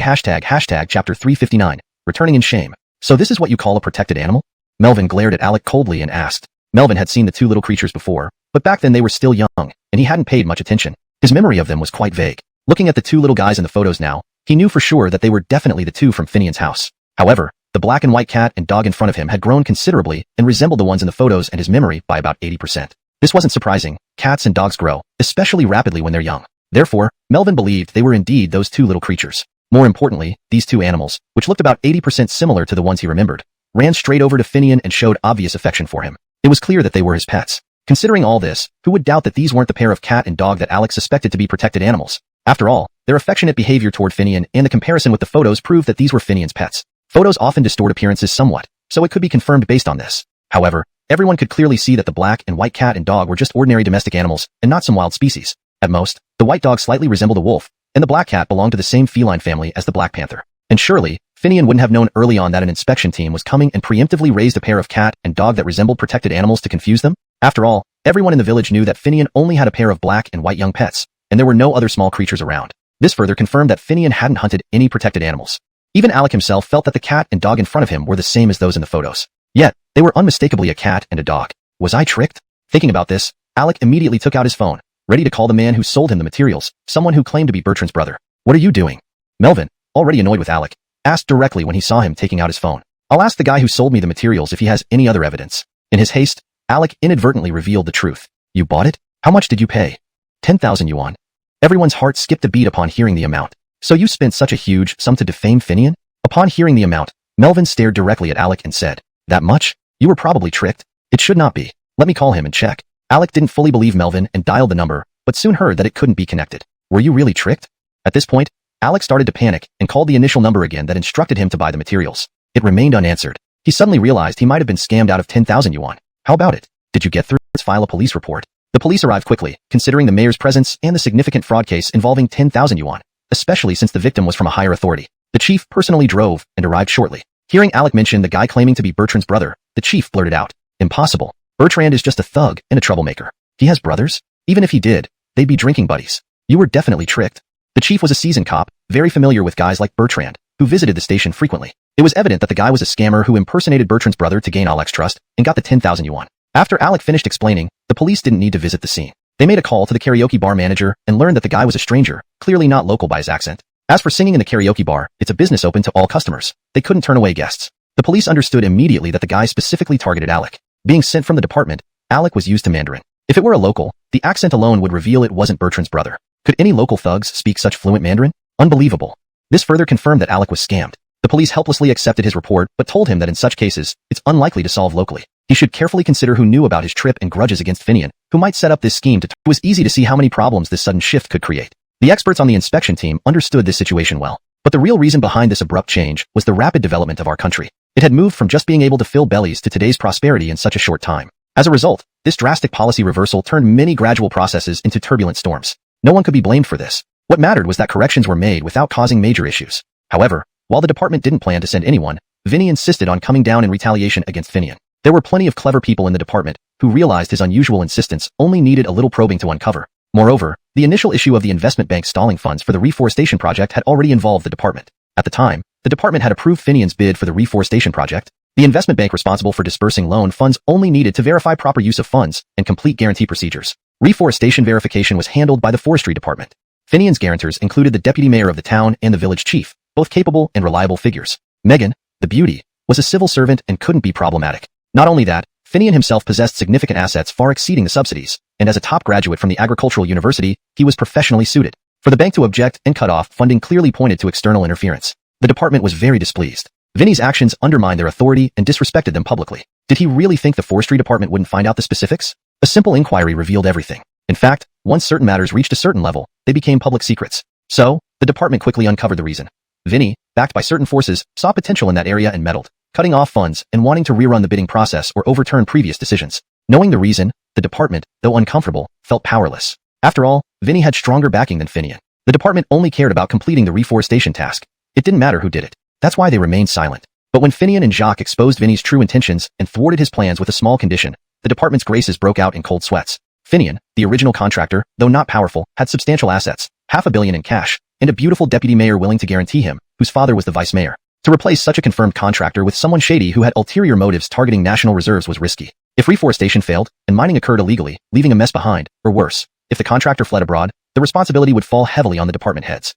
chapter 359, returning in shame. So this is what you call a protected animal? Melvin glared at Alec coldly and asked. Melvin had seen the two little creatures before, but back then they were still young, and he hadn't paid much attention. His memory of them was quite vague. Looking at the two little guys in the photos now, he knew for sure that they were definitely the two from Finian's house. However, the black and white cat and dog in front of him had grown considerably and resembled the ones in the photos and his memory by about 80%. This wasn't surprising. Cats and dogs grow, especially rapidly when they're young. Therefore, Melvin believed they were indeed those two little creatures. More importantly, these two animals, which looked about 80% similar to the ones he remembered, ran straight over to Finian and showed obvious affection for him. It was clear that they were his pets. Considering all this, who would doubt that these weren't the pair of cat and dog that Alex suspected to be protected animals? After all, their affectionate behavior toward Finian and the comparison with the photos proved that these were Finian's pets. Photos often distort appearances somewhat, so it could be confirmed based on this. However, everyone could clearly see that the black and white cat and dog were just ordinary domestic animals, and not some wild species. At most, the white dog slightly resembled a wolf, and the black cat belonged to the same feline family as the black panther. And surely, Finian wouldn't have known early on that an inspection team was coming and preemptively raised a pair of cat and dog that resembled protected animals to confuse them? After all, everyone in the village knew that Finian only had a pair of black and white young pets, and there were no other small creatures around. This further confirmed that Finian hadn't hunted any protected animals. Even Alec himself felt that the cat and dog in front of him were the same as those in the photos. Yet, they were unmistakably a cat and a dog. Was I tricked? Thinking about this, Alec immediately took out his phone, ready to call the man who sold him the materials, someone who claimed to be Bertrand's brother. What are you doing? Melvin, already annoyed with Alec, asked directly when he saw him taking out his phone. I'll ask the guy who sold me the materials if he has any other evidence. In his haste, Alec inadvertently revealed the truth. You bought it? How much did you pay? 10,000 yuan. Everyone's heart skipped a beat upon hearing the amount. So you spent such a huge sum to defame Finian? Upon hearing the amount, Melvin stared directly at Alec and said, That much? You were probably tricked. It should not be. Let me call him and check. Alec didn't fully believe Melvin and dialed the number, but soon heard that it couldn't be connected. Were you really tricked? At this point, Alec started to panic and called the initial number again that instructed him to buy the materials. It remained unanswered. He suddenly realized he might have been scammed out of 10,000 yuan. How about it? Did you get through? Let's file a police report. The police arrived quickly, considering the mayor's presence and the significant fraud case involving 10,000 yuan, especially since the victim was from a higher authority. The chief personally drove and arrived shortly. Hearing Alec mention the guy claiming to be Bertrand's brother, the chief blurted out, Impossible. Bertrand is just a thug and a troublemaker. He has brothers? Even if he did, they'd be drinking buddies. You were definitely tricked. The chief was a seasoned cop, very familiar with guys like Bertrand, who visited the station frequently. It was evident that the guy was a scammer who impersonated Bertrand's brother to gain Alec's trust and got the 10,000 yuan. After Alec finished explaining, the police didn't need to visit the scene. They made a call to the karaoke bar manager and learned that the guy was a stranger, clearly not local by his accent. As for singing in the karaoke bar, it's a business open to all customers. They couldn't turn away guests. The police understood immediately that the guy specifically targeted Alec. Being sent from the department, Alec was used to Mandarin. If it were a local, the accent alone would reveal it wasn't Bertrand's brother. Could any local thugs speak such fluent Mandarin? Unbelievable. This further confirmed that Alec was scammed. The police helplessly accepted his report but told him that in such cases, it's unlikely to solve locally. He should carefully consider who knew about his trip and grudges against Finian, who might set up this scheme to. It was easy to see how many problems this sudden shift could create. The experts on the inspection team understood this situation well. But the real reason behind this abrupt change was the rapid development of our country. It had moved from just being able to fill bellies to today's prosperity in such a short time. As a result, this drastic policy reversal turned many gradual processes into turbulent storms. No one could be blamed for this. What mattered was that corrections were made without causing major issues. However, while the department didn't plan to send anyone, Vinny insisted on coming down in retaliation against Finian. There were plenty of clever people in the department who realized his unusual insistence only needed a little probing to uncover. Moreover, the initial issue of the investment bank stalling funds for the reforestation project had already involved the department. At the time, the department had approved Finian's bid for the reforestation project. The investment bank responsible for dispersing loan funds only needed to verify proper use of funds and complete guarantee procedures. Reforestation verification was handled by the forestry department. Finian's guarantors included the deputy mayor of the town and the village chief, both capable and reliable figures. Megan, the beauty, was a civil servant and couldn't be problematic. Not only that, Finian himself possessed significant assets far exceeding the subsidies, and as a top graduate from the agricultural university, he was professionally suited. For the bank to object and cut off funding clearly pointed to external interference. The department was very displeased. Vinny's actions undermined their authority and disrespected them publicly. Did he really think the forestry department wouldn't find out the specifics? A simple inquiry revealed everything. In fact, once certain matters reached a certain level, they became public secrets. So, the department quickly uncovered the reason. Vinny, backed by certain forces, saw potential in that area and meddled, cutting off funds and wanting to rerun the bidding process or overturn previous decisions. Knowing the reason, the department, though uncomfortable, felt powerless. After all, Vinny had stronger backing than Finian. The department only cared about completing the reforestation task. It didn't matter who did it. That's why they remained silent. But when Finian and Jacques exposed Vinny's true intentions and thwarted his plans with a small condition, the department's graces broke out in cold sweats. Finian, the original contractor, though not powerful, had substantial assets, $500 million in cash, and a beautiful deputy mayor willing to guarantee him, whose father was the vice mayor. To replace such a confirmed contractor with someone shady who had ulterior motives targeting national reserves was risky. If reforestation failed, and mining occurred illegally, leaving a mess behind, or worse, if the contractor fled abroad, the responsibility would fall heavily on the department heads.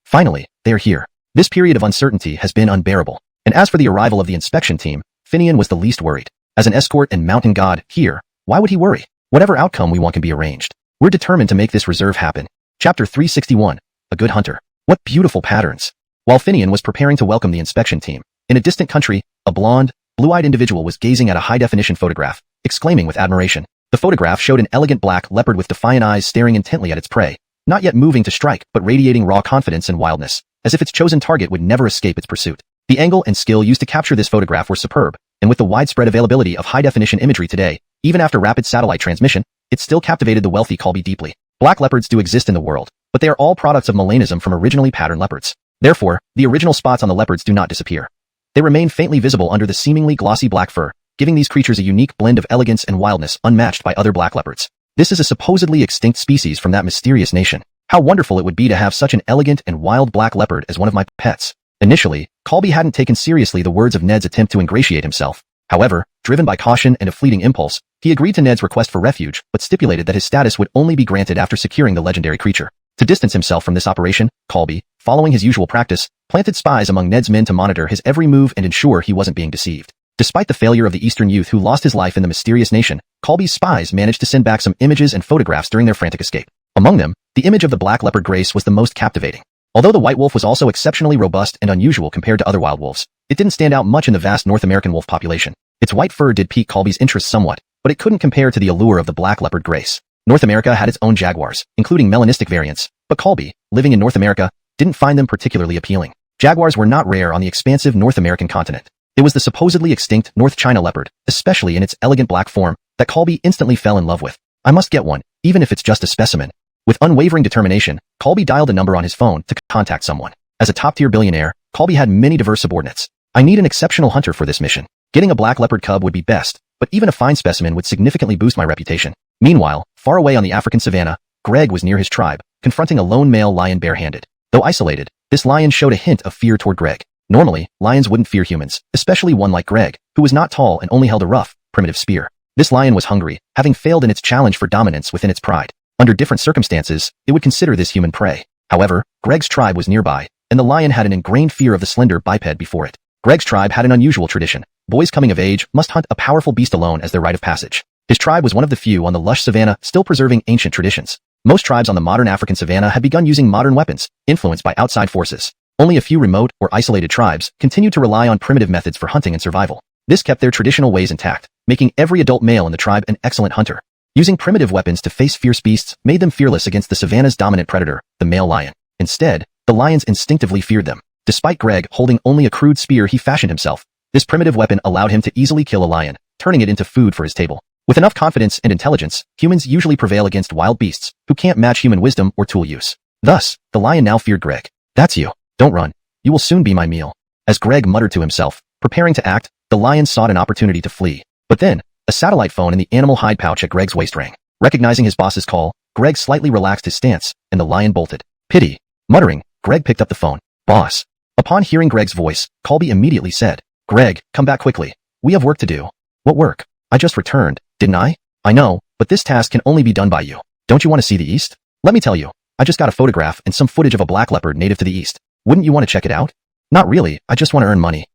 Finally, they are here. This period of uncertainty has been unbearable. And as for the arrival of the inspection team, Finian was the least worried. As an escort and mountain god here, why would he worry? Whatever outcome we want can be arranged. We're determined to make this reserve happen. Chapter 361. A Good Hunter. What beautiful patterns. While Finian was preparing to welcome the inspection team, in a distant country, a blonde, blue-eyed individual was gazing at a high-definition photograph, exclaiming with admiration. The photograph showed an elegant black leopard with defiant eyes staring intently at its prey, not yet moving to strike but radiating raw confidence and wildness, as if its chosen target would never escape its pursuit. The angle and skill used to capture this photograph were superb, and with the widespread availability of high-definition imagery today, even after rapid satellite transmission, it still captivated the wealthy Colby deeply. Black leopards do exist in the world, but they are all products of melanism from originally patterned leopards. Therefore, the original spots on the leopards do not disappear. They remain faintly visible under the seemingly glossy black fur, giving these creatures a unique blend of elegance and wildness unmatched by other black leopards. This is a supposedly extinct species from that mysterious nation. How wonderful it would be to have such an elegant and wild black leopard as one of my pets. Initially, Colby hadn't taken seriously the words of Ned's attempt to ingratiate himself. However, driven by caution and a fleeting impulse, he agreed to Ned's request for refuge, but stipulated that his status would only be granted after securing the legendary creature. To distance himself from this operation, Colby, following his usual practice, planted spies among Ned's men to monitor his every move and ensure he wasn't being deceived. Despite the failure of the Eastern youth who lost his life in the mysterious nation, Colby's spies managed to send back some images and photographs during their frantic escape. Among them, the image of the black leopard Grace was the most captivating. Although the white wolf was also exceptionally robust and unusual compared to other wild wolves, it didn't stand out much in the vast North American wolf population. Its white fur did pique Colby's interest somewhat, but it couldn't compare to the allure of the black leopard Grace. North America had its own jaguars, including melanistic variants, but Colby, living in North America, didn't find them particularly appealing. Jaguars were not rare on the expansive North American continent. It was the supposedly extinct North China leopard, especially in its elegant black form, that Colby instantly fell in love with. I must get one, even if it's just a specimen. With unwavering determination, Colby dialed a number on his phone to contact someone. As a top-tier billionaire, Colby had many diverse subordinates. I need an exceptional hunter for this mission. Getting a black leopard cub would be best, but even a fine specimen would significantly boost my reputation. Meanwhile, far away on the African savanna, Greg was near his tribe, confronting a lone male lion barehanded. Though isolated, this lion showed a hint of fear toward Greg. Normally, lions wouldn't fear humans, especially one like Greg, who was not tall and only held a rough, primitive spear. This lion was hungry, having failed in its challenge for dominance within its pride. Under different circumstances, it would consider this human prey. However, Greg's tribe was nearby, and the lion had an ingrained fear of the slender biped before it. Greg's tribe had an unusual tradition. Boys coming of age must hunt a powerful beast alone as their rite of passage. His tribe was one of the few on the lush savanna still preserving ancient traditions. Most tribes on the modern African savanna had begun using modern weapons, influenced by outside forces. Only a few remote or isolated tribes continued to rely on primitive methods for hunting and survival. This kept their traditional ways intact, making every adult male in the tribe an excellent hunter. Using primitive weapons to face fierce beasts made them fearless against the savanna's dominant predator, the male lion. Instead, the lions instinctively feared them. Despite Greg holding only a crude spear he fashioned himself, This primitive weapon allowed him to easily kill a lion, turning it into food for his table. With enough confidence and intelligence, humans usually prevail against wild beasts, who can't match human wisdom or tool use. Thus, the lion now feared Greg. "That's you. Don't run. You will soon be my meal." As Greg muttered to himself, preparing to act, the lion sought an opportunity to flee. But then, a satellite phone in the animal hide pouch at Greg's waist rang. Recognizing his boss's call, Greg slightly relaxed his stance, and the lion bolted. "Pity." Muttering, Greg picked up the phone. "Boss." Upon hearing Greg's voice, Colby immediately said, "Greg, come back quickly. We have work to do." "What work? I just returned, didn't I?" "I know, but this task can only be done by you. Don't you want to see the East? Let me tell you, I just got a photograph and some footage of a black leopard native to the East. Wouldn't you want to check it out?" "Not really, I just want to earn money."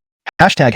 Hashtag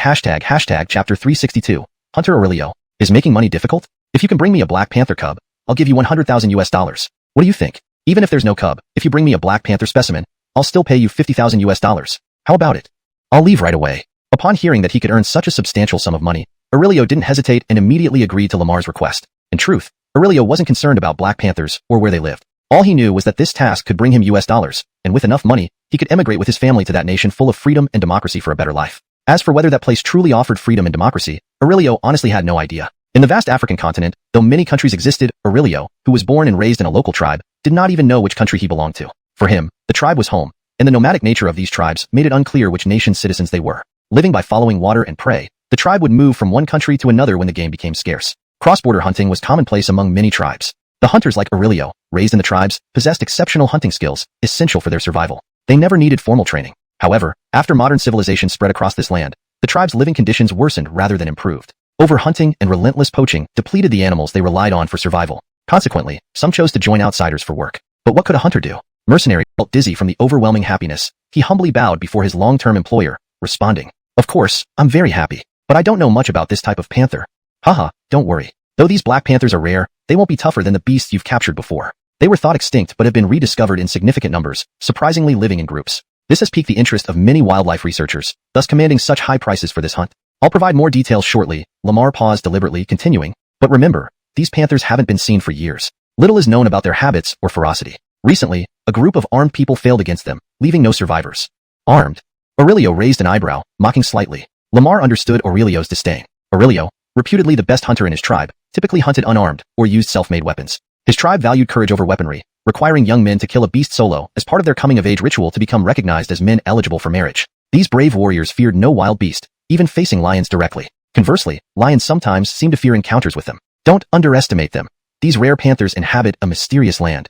chapter 362. Hunter Aurelio. Is making money difficult? If you can bring me a Black Panther cub, I'll give you 100,000 US dollars. What do you think? Even if there's no cub, if you bring me a Black Panther specimen, I'll still pay you 50,000 US dollars. How about it? I'll leave right away. Upon hearing that he could earn such a substantial sum of money, Aurelio didn't hesitate and immediately agreed to Lamar's request. In truth, Aurelio wasn't concerned about Black Panthers or where they lived. All he knew was that this task could bring him US dollars, and with enough money, he could emigrate with his family to that nation full of freedom and democracy for a better life. As for whether that place truly offered freedom and democracy, Aurelio honestly had no idea. In the vast African continent, though many countries existed, Aurelio, who was born and raised in a local tribe, did not even know which country he belonged to. For him, the tribe was home, and the nomadic nature of these tribes made it unclear which nation's citizens they were. Living by following water and prey, the tribe would move from one country to another when the game became scarce. Cross-border hunting was commonplace among many tribes. The hunters like Aurelio, raised in the tribes, possessed exceptional hunting skills, essential for their survival. They never needed formal training. However, after modern civilization spread across this land, the tribe's living conditions worsened rather than improved. Overhunting and relentless poaching depleted the animals they relied on for survival. Consequently, some chose to join outsiders for work. But what could a hunter do? Mercenary felt dizzy from the overwhelming happiness. He humbly bowed before his long-term employer, responding, "Of course, I'm very happy, but I don't know much about this type of panther." "Haha, don't worry. Though these Black Panthers are rare, they won't be tougher than the beasts you've captured before. They were thought extinct but have been rediscovered in significant numbers, surprisingly living in groups. This has piqued the interest of many wildlife researchers, thus commanding such high prices for this hunt. I'll provide more details shortly." Lamar paused deliberately, continuing, "But remember, these panthers haven't been seen for years. Little is known about their habits or ferocity. Recently, a group of armed people failed against them, leaving no survivors." "Armed?" Aurelio raised an eyebrow, mocking slightly. Lamar understood Aurelio's disdain. Aurelio, reputedly the best hunter in his tribe, typically hunted unarmed or used self-made weapons. His tribe valued courage over weaponry, requiring young men to kill a beast solo as part of their coming-of-age ritual to become recognized as men eligible for marriage. These brave warriors feared no wild beast, even facing lions directly. Conversely, lions sometimes seem to fear encounters with them. Don't underestimate them. These rare panthers inhabit a mysterious land.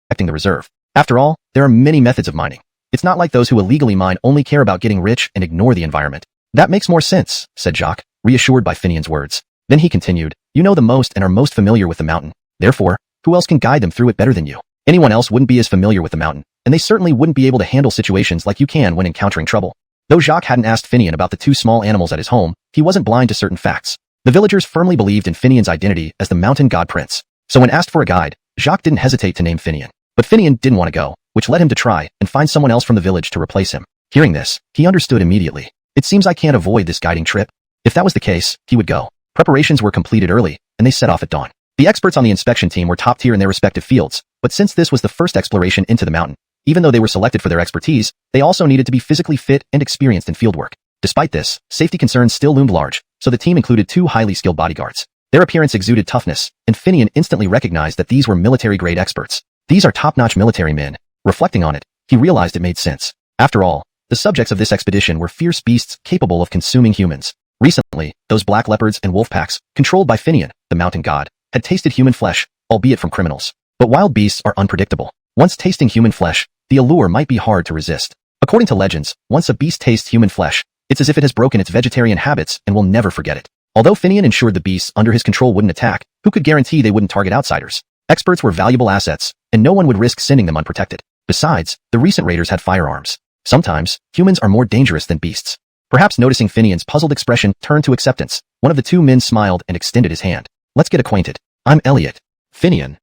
Protecting the reserve. After all, there are many methods of mining. It's not like those who illegally mine only care about getting rich and ignore the environment. "That makes more sense," said Jacques, reassured by Finian's words. Then he continued, "You know the most and are most familiar with the mountain. Therefore, who else can guide them through it better than you? Anyone else wouldn't be as familiar with the mountain, and they certainly wouldn't be able to handle situations like you can when encountering trouble." Though Jacques hadn't asked Finian about the two small animals at his home, he wasn't blind to certain facts. The villagers firmly believed in Finian's identity as the mountain god prince. So when asked for a guide, Jacques didn't hesitate to name Finian. But Finian didn't want to go, which led him to try and find someone else from the village to replace him. Hearing this, he understood immediately. "It seems I can't avoid this guiding trip." If that was the case, he would go. Preparations were completed early, and they set off at dawn. The experts on the inspection team were top tier in their respective fields, but since this was the first exploration into the mountain, even though they were selected for their expertise, they also needed to be physically fit and experienced in fieldwork. Despite this, safety concerns still loomed large, so the team included two highly skilled bodyguards. Their appearance exuded toughness, and Finian instantly recognized that these were military-grade experts. These are top-notch military men. Reflecting on it, he realized it made sense. After all, the subjects of this expedition were fierce beasts capable of consuming humans. Recently, those black leopards and wolf packs, controlled by Finian, the mountain god, had tasted human flesh, albeit from criminals. But wild beasts are unpredictable. Once tasting human flesh, the allure might be hard to resist. According to legends, once a beast tastes human flesh, it's as if it has broken its vegetarian habits and will never forget it. Although Finian ensured the beasts under his control wouldn't attack, who could guarantee they wouldn't target outsiders? Experts were valuable assets, and no one would risk sending them unprotected. Besides, the recent raiders had firearms. Sometimes, humans are more dangerous than beasts. Perhaps noticing Finian's puzzled expression turned to acceptance. One of the two men smiled and extended his hand. "Let's get acquainted. I'm Elliot." Finian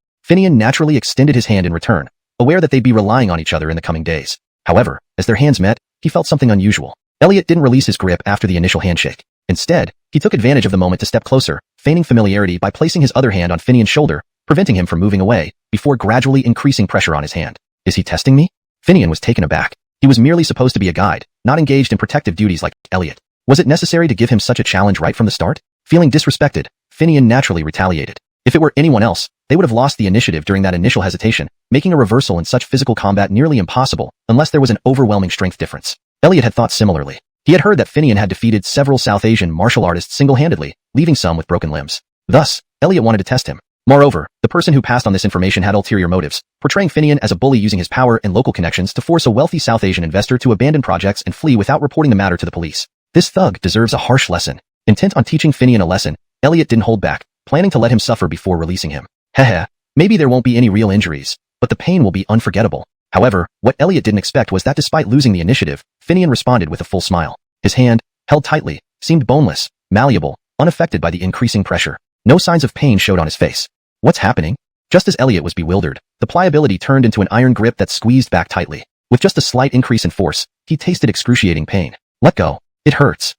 naturally extended his hand in return, aware that they'd be relying on each other in the coming days. However, as their hands met, he felt something unusual. Elliot didn't release his grip after the initial handshake. Instead, he took advantage of the moment to step closer, feigning familiarity by placing his other hand on Finian's shoulder, preventing him from moving away, before gradually increasing pressure on his hand. "Is he testing me?" Finian was taken aback. He was merely supposed to be a guide, not engaged in protective duties like Elliot. Was it necessary to give him such a challenge right from the start? Feeling disrespected, Finian naturally retaliated. If it were anyone else, they would have lost the initiative during that initial hesitation, making a reversal in such physical combat nearly impossible, unless there was an overwhelming strength difference. Elliot had thought similarly. He had heard that Finian had defeated several South Asian martial artists single-handedly, leaving some with broken limbs. Thus, Elliot wanted to test him. Moreover, the person who passed on this information had ulterior motives, portraying Finian as a bully using his power and local connections to force a wealthy South Asian investor to abandon projects and flee without reporting the matter to the police. This thug deserves a harsh lesson. Intent on teaching Finian a lesson, Elliot didn't hold back, planning to let him suffer before releasing him. Heh, maybe there won't be any real injuries, but the pain will be unforgettable. However, what Elliot didn't expect was that despite losing the initiative, Finian responded with a full smile. His hand, held tightly, seemed boneless, malleable, unaffected by the increasing pressure. No signs of pain showed on his face. What's happening? Just as Elliot was bewildered, the pliability turned into an iron grip that squeezed back tightly. With just a slight increase in force, he tasted excruciating pain. Let go. It hurts.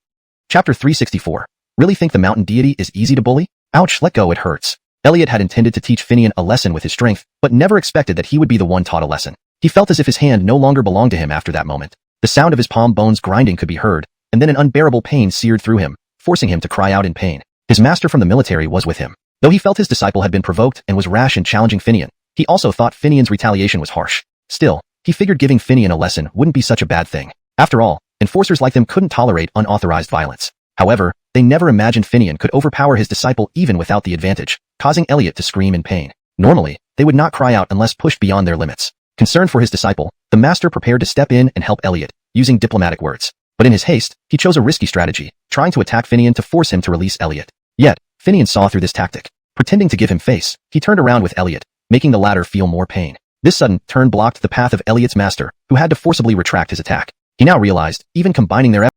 Chapter 364. Really think the mountain deity is easy to bully? Ouch, let go, it hurts. Elliot had intended to teach Finian a lesson with his strength, but never expected that he would be the one taught a lesson. He felt as if his hand no longer belonged to him after that moment. The sound of his palm bones grinding could be heard, and then an unbearable pain seared through him, forcing him to cry out in pain. His master from the military was with him. Though he felt his disciple had been provoked and was rash in challenging Finian, he also thought Finian's retaliation was harsh. Still, he figured giving Finian a lesson wouldn't be such a bad thing. After all, enforcers like them couldn't tolerate unauthorized violence. However, they never imagined Finian could overpower his disciple even without the advantage, causing Elliot to scream in pain. Normally, they would not cry out unless pushed beyond their limits. Concerned for his disciple, the master prepared to step in and help Elliot, using diplomatic words. But in his haste, he chose a risky strategy, trying to attack Finian to force him to release Elliot. Yet, Finian saw through this tactic. Pretending to give him face, he turned around with Elliot, making the latter feel more pain. This sudden turn blocked the path of Elliot's master, who had to forcibly retract his attack. He now realized, even combining their efforts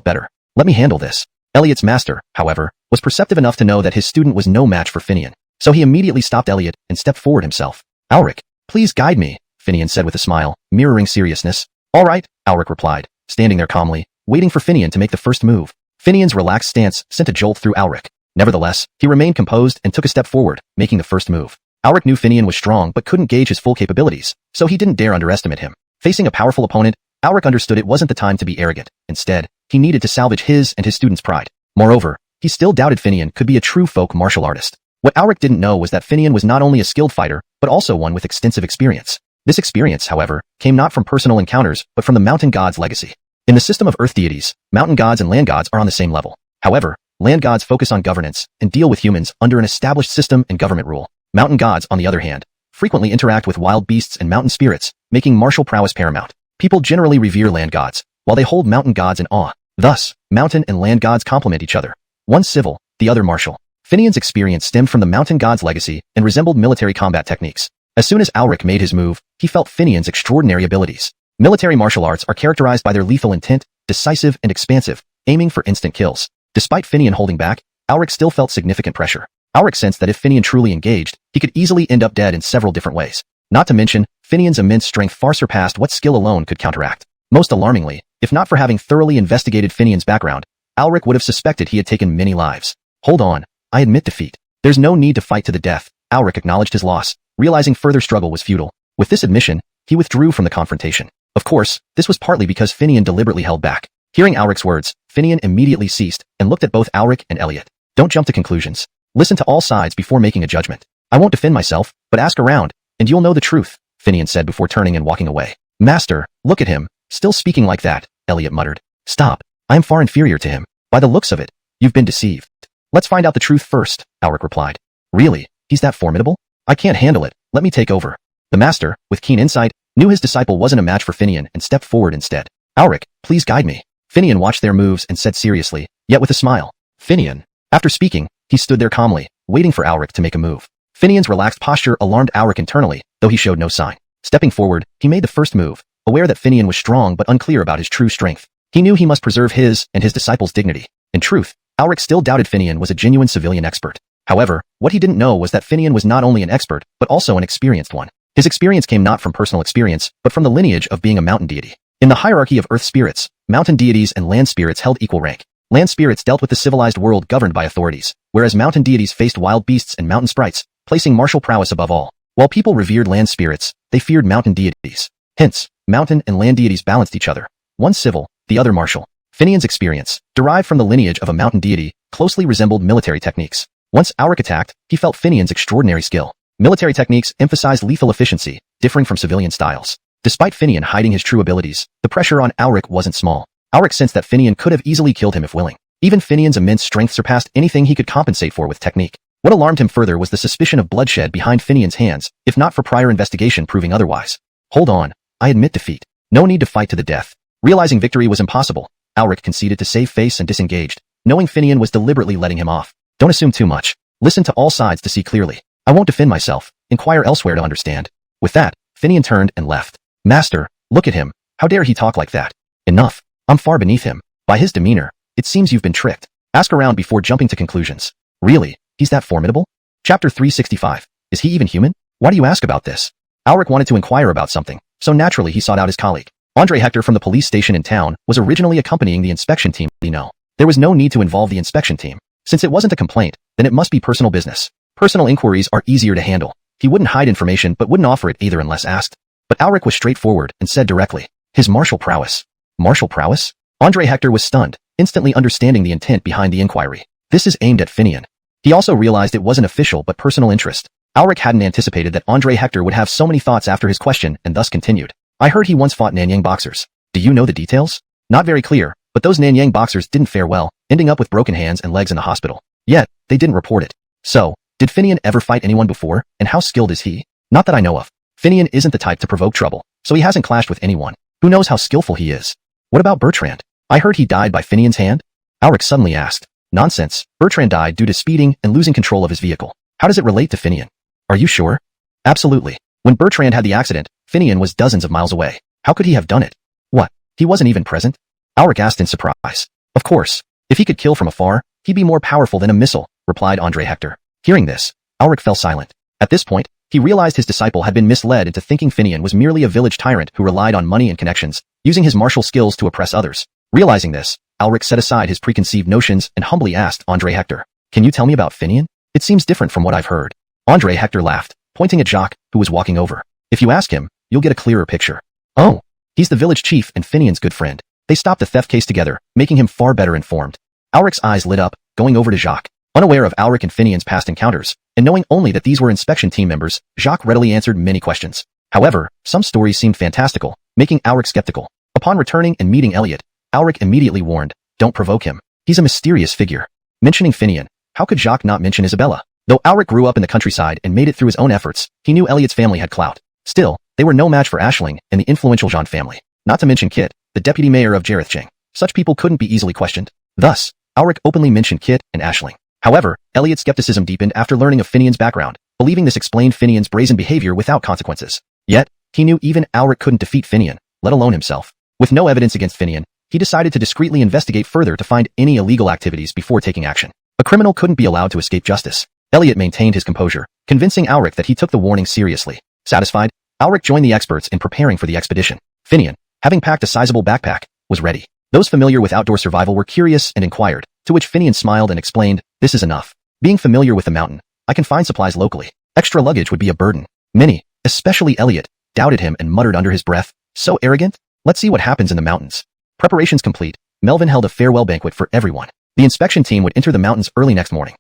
better. Let me handle this. Elliot's master, however, was perceptive enough to know that his student was no match for Finian, so he immediately stopped Elliot and stepped forward himself. Alric, please guide me, Finian said with a smile, mirroring seriousness. All right, Alric replied, standing there calmly, waiting for Finian to make the first move. Finian's relaxed stance sent a jolt through Alric. Nevertheless, he remained composed and took a step forward, making the first move. Alric knew Finian was strong but couldn't gauge his full capabilities, so he didn't dare underestimate him. Facing a powerful opponent, Alric understood it wasn't the time to be arrogant. Instead, he needed to salvage his and his students' pride. Moreover, he still doubted Finian could be a true folk martial artist. What Alric didn't know was that Finian was not only a skilled fighter, but also one with extensive experience. This experience, however, came not from personal encounters, but from the mountain god's legacy. In the system of earth deities, mountain gods and land gods are on the same level. However, land gods focus on governance and deal with humans under an established system and government rule. Mountain gods, on the other hand, frequently interact with wild beasts and mountain spirits, making martial prowess paramount. People generally revere land gods, while they hold mountain gods in awe. Thus, mountain and land gods complement each other. One civil, the other martial. Finian's experience stemmed from the mountain god's legacy and resembled military combat techniques. As soon as Alric made his move, he felt Finian's extraordinary abilities. Military martial arts are characterized by their lethal intent, decisive and expansive, aiming for instant kills. Despite Finian holding back, Alric still felt significant pressure. Alric sensed that if Finian truly engaged, he could easily end up dead in several different ways. Not to mention, Finian's immense strength far surpassed what skill alone could counteract. Most alarmingly, if not for having thoroughly investigated Finian's background, Alric would have suspected he had taken many lives. Hold on, I admit defeat. There's no need to fight to the death. Alric acknowledged his loss, realizing further struggle was futile. With this admission, he withdrew from the confrontation. Of course, this was partly because Finian deliberately held back. Hearing Alric's words, Finian immediately ceased and looked at both Alric and Elliot. Don't jump to conclusions. Listen to all sides before making a judgment. I won't defend myself, but ask around, and you'll know the truth, Finian said before turning and walking away. Master, look at him, still speaking like that, Elliot muttered. Stop, I am far inferior to him. By the looks of it, you've been deceived. Let's find out the truth first, Alric replied. Really, he's that formidable? I can't handle it, let me take over. The master, with keen insight, knew his disciple wasn't a match for Finian and stepped forward instead. Alric, please guide me. Finian watched their moves and said seriously, yet with a smile. Finian. After speaking, he stood there calmly, waiting for Alric to make a move. Finian's relaxed posture alarmed Alric internally, though he showed no sign. Stepping forward, he made the first move, aware that Finian was strong but unclear about his true strength. He knew he must preserve his and his disciple's dignity. In truth, Alric still doubted Finian was a genuine civilian expert. However, what he didn't know was that Finian was not only an expert, but also an experienced one. His experience came not from personal experience, but from the lineage of being a mountain deity. In the hierarchy of earth spirits, mountain deities and land spirits held equal rank. Land spirits dealt with the civilized world governed by authorities, whereas mountain deities faced wild beasts and mountain sprites, placing martial prowess above all. While people revered land spirits, they feared mountain deities. Hence, mountain and land deities balanced each other. One civil, the other martial. Finian's experience, derived from the lineage of a mountain deity, closely resembled military techniques. Once Auric attacked, he felt Finian's extraordinary skill. Military techniques emphasized lethal efficiency, differing from civilian styles. Despite Finian hiding his true abilities, the pressure on Auric wasn't small. Auric sensed that Finian could have easily killed him if willing. Even Finian's immense strength surpassed anything he could compensate for with technique. What alarmed him further was the suspicion of bloodshed behind Finian's hands, if not for prior investigation proving otherwise. Hold on, I admit defeat. No need to fight to the death. Realizing victory was impossible, Auric conceded to save face and disengaged, knowing Finian was deliberately letting him off. Don't assume too much. Listen to all sides to see clearly. I won't defend myself. Inquire elsewhere to understand. With that, Finian turned and left. Master, look at him. How dare he talk like that? Enough. I'm far beneath him. By his demeanor, it seems you've been tricked. Ask around before jumping to conclusions. Really? He's that formidable? Chapter 365. Is he even human? Why do you ask about this? Auric wanted to inquire about something, so naturally he sought out his colleague. Andre Hector from the police station in town was originally accompanying the inspection team. There was no need to involve the inspection team. Since it wasn't a complaint, then it must be personal business. Personal inquiries are easier to handle. He wouldn't hide information but wouldn't offer it either unless asked. But Auric was straightforward and said directly, his martial prowess. Martial prowess? Andre Hector was stunned, instantly understanding the intent behind the inquiry. This is aimed at Finian. He also realized it wasn't official but personal interest. Auric hadn't anticipated that Andre Hector would have so many thoughts after his question and thus continued. I heard he once fought Nanyang boxers. Do you know the details? Not very clear, but those Nanyang boxers didn't fare well, ending up with broken hands and legs in the hospital. Yet, they didn't report it. So, did Finian ever fight anyone before, and how skilled is he? Not that I know of. Finian isn't the type to provoke trouble, so he hasn't clashed with anyone. Who knows how skillful he is? What about Bertrand? I heard he died by Finian's hand? Auric suddenly asked. Nonsense. Bertrand died due to speeding and losing control of his vehicle. How does it relate to Finian? Are you sure? Absolutely. When Bertrand had the accident, Finian was dozens of miles away. How could he have done it? What? He wasn't even present? Auric asked in surprise. Of course. If he could kill from afar, he'd be more powerful than a missile, replied Andre Hector. Hearing this, Auric fell silent. At this point, he realized his disciple had been misled into thinking Finian was merely a village tyrant who relied on money and connections, using his martial skills to oppress others. Realizing this, Auric set aside his preconceived notions and humbly asked Andre Hector, can you tell me about Finian? It seems different from what I've heard. Andre Hector laughed, pointing at Jacques, who was walking over. If you ask him, you'll get a clearer picture. Oh, he's the village chief and Finian's good friend. They stopped the theft case together, making him far better informed. Auric's eyes lit up, going over to Jacques. Unaware of Auric and Finian's past encounters, and knowing only that these were inspection team members, Jacques readily answered many questions. However, some stories seemed fantastical, making Auric skeptical. Upon returning and meeting Elliot, Auric immediately warned, don't provoke him. He's a mysterious figure. Mentioning Finian, how could Jacques not mention Isabella? Though Auric grew up in the countryside and made it through his own efforts, he knew Elliot's family had clout. Still, they were no match for Aisling and the influential Jean family. Not to mention Kit, the deputy mayor of Jarethcheng. Such people couldn't be easily questioned. Thus, Auric openly mentioned Kit and Aisling. However, Elliot's skepticism deepened after learning of Finian's background, believing this explained Finian's brazen behavior without consequences. Yet, he knew even Auric couldn't defeat Finian, let alone himself. With no evidence against Finian, he decided to discreetly investigate further to find any illegal activities before taking action. A criminal couldn't be allowed to escape justice. Elliot maintained his composure, convincing Auric that he took the warning seriously. Satisfied, Auric joined the experts in preparing for the expedition. Finian, having packed a sizable backpack, was ready. Those familiar with outdoor survival were curious and inquired, to which Finian smiled and explained, this is enough. Being familiar with the mountain, I can find supplies locally. Extra luggage would be a burden. Many, especially Elliot, doubted him and muttered under his breath, so arrogant? Let's see what happens in the mountains. Preparations complete, Melvin held a farewell banquet for everyone. The inspection team would enter the mountains early next morning.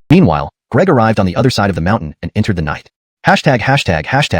Meanwhile, Greg arrived on the other side of the mountain and entered the night. Hashtag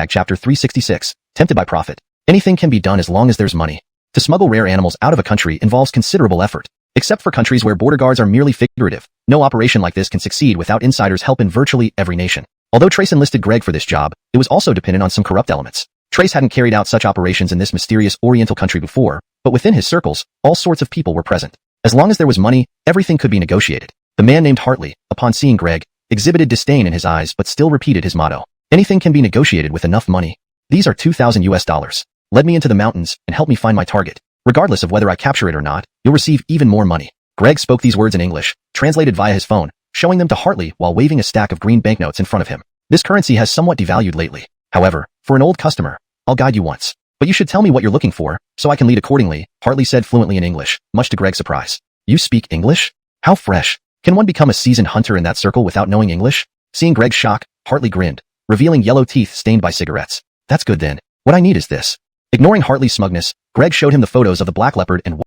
chapter 366, tempted by profit. Anything can be done as long as there's money. To smuggle rare animals out of a country involves considerable effort. Except for countries where border guards are merely figurative, no operation like this can succeed without insiders' help in virtually every nation. Although Trace enlisted Greg for this job, it was also dependent on some corrupt elements. Trace hadn't carried out such operations in this mysterious oriental country before, but within his circles, all sorts of people were present. As long as there was money, everything could be negotiated. The man named Hartley, upon seeing Greg, exhibited disdain in his eyes but still repeated his motto. Anything can be negotiated with enough money. These are $2,000. Lead me into the mountains and help me find my target. Regardless of whether I capture it or not, you'll receive even more money. Greg spoke these words in English, translated via his phone, showing them to Hartley while waving a stack of green banknotes in front of him. This currency has somewhat devalued lately. However, for an old customer, I'll guide you once. But you should tell me what you're looking for, so I can lead accordingly, Hartley said fluently in English, much to Greg's surprise. You speak English? How fresh. Can one become a seasoned hunter in that circle without knowing English? Seeing Greg's shock, Hartley grinned, revealing yellow teeth stained by cigarettes. That's good then. What I need is this. Ignoring Hartley's smugness, Greg showed him the photos of the black leopard and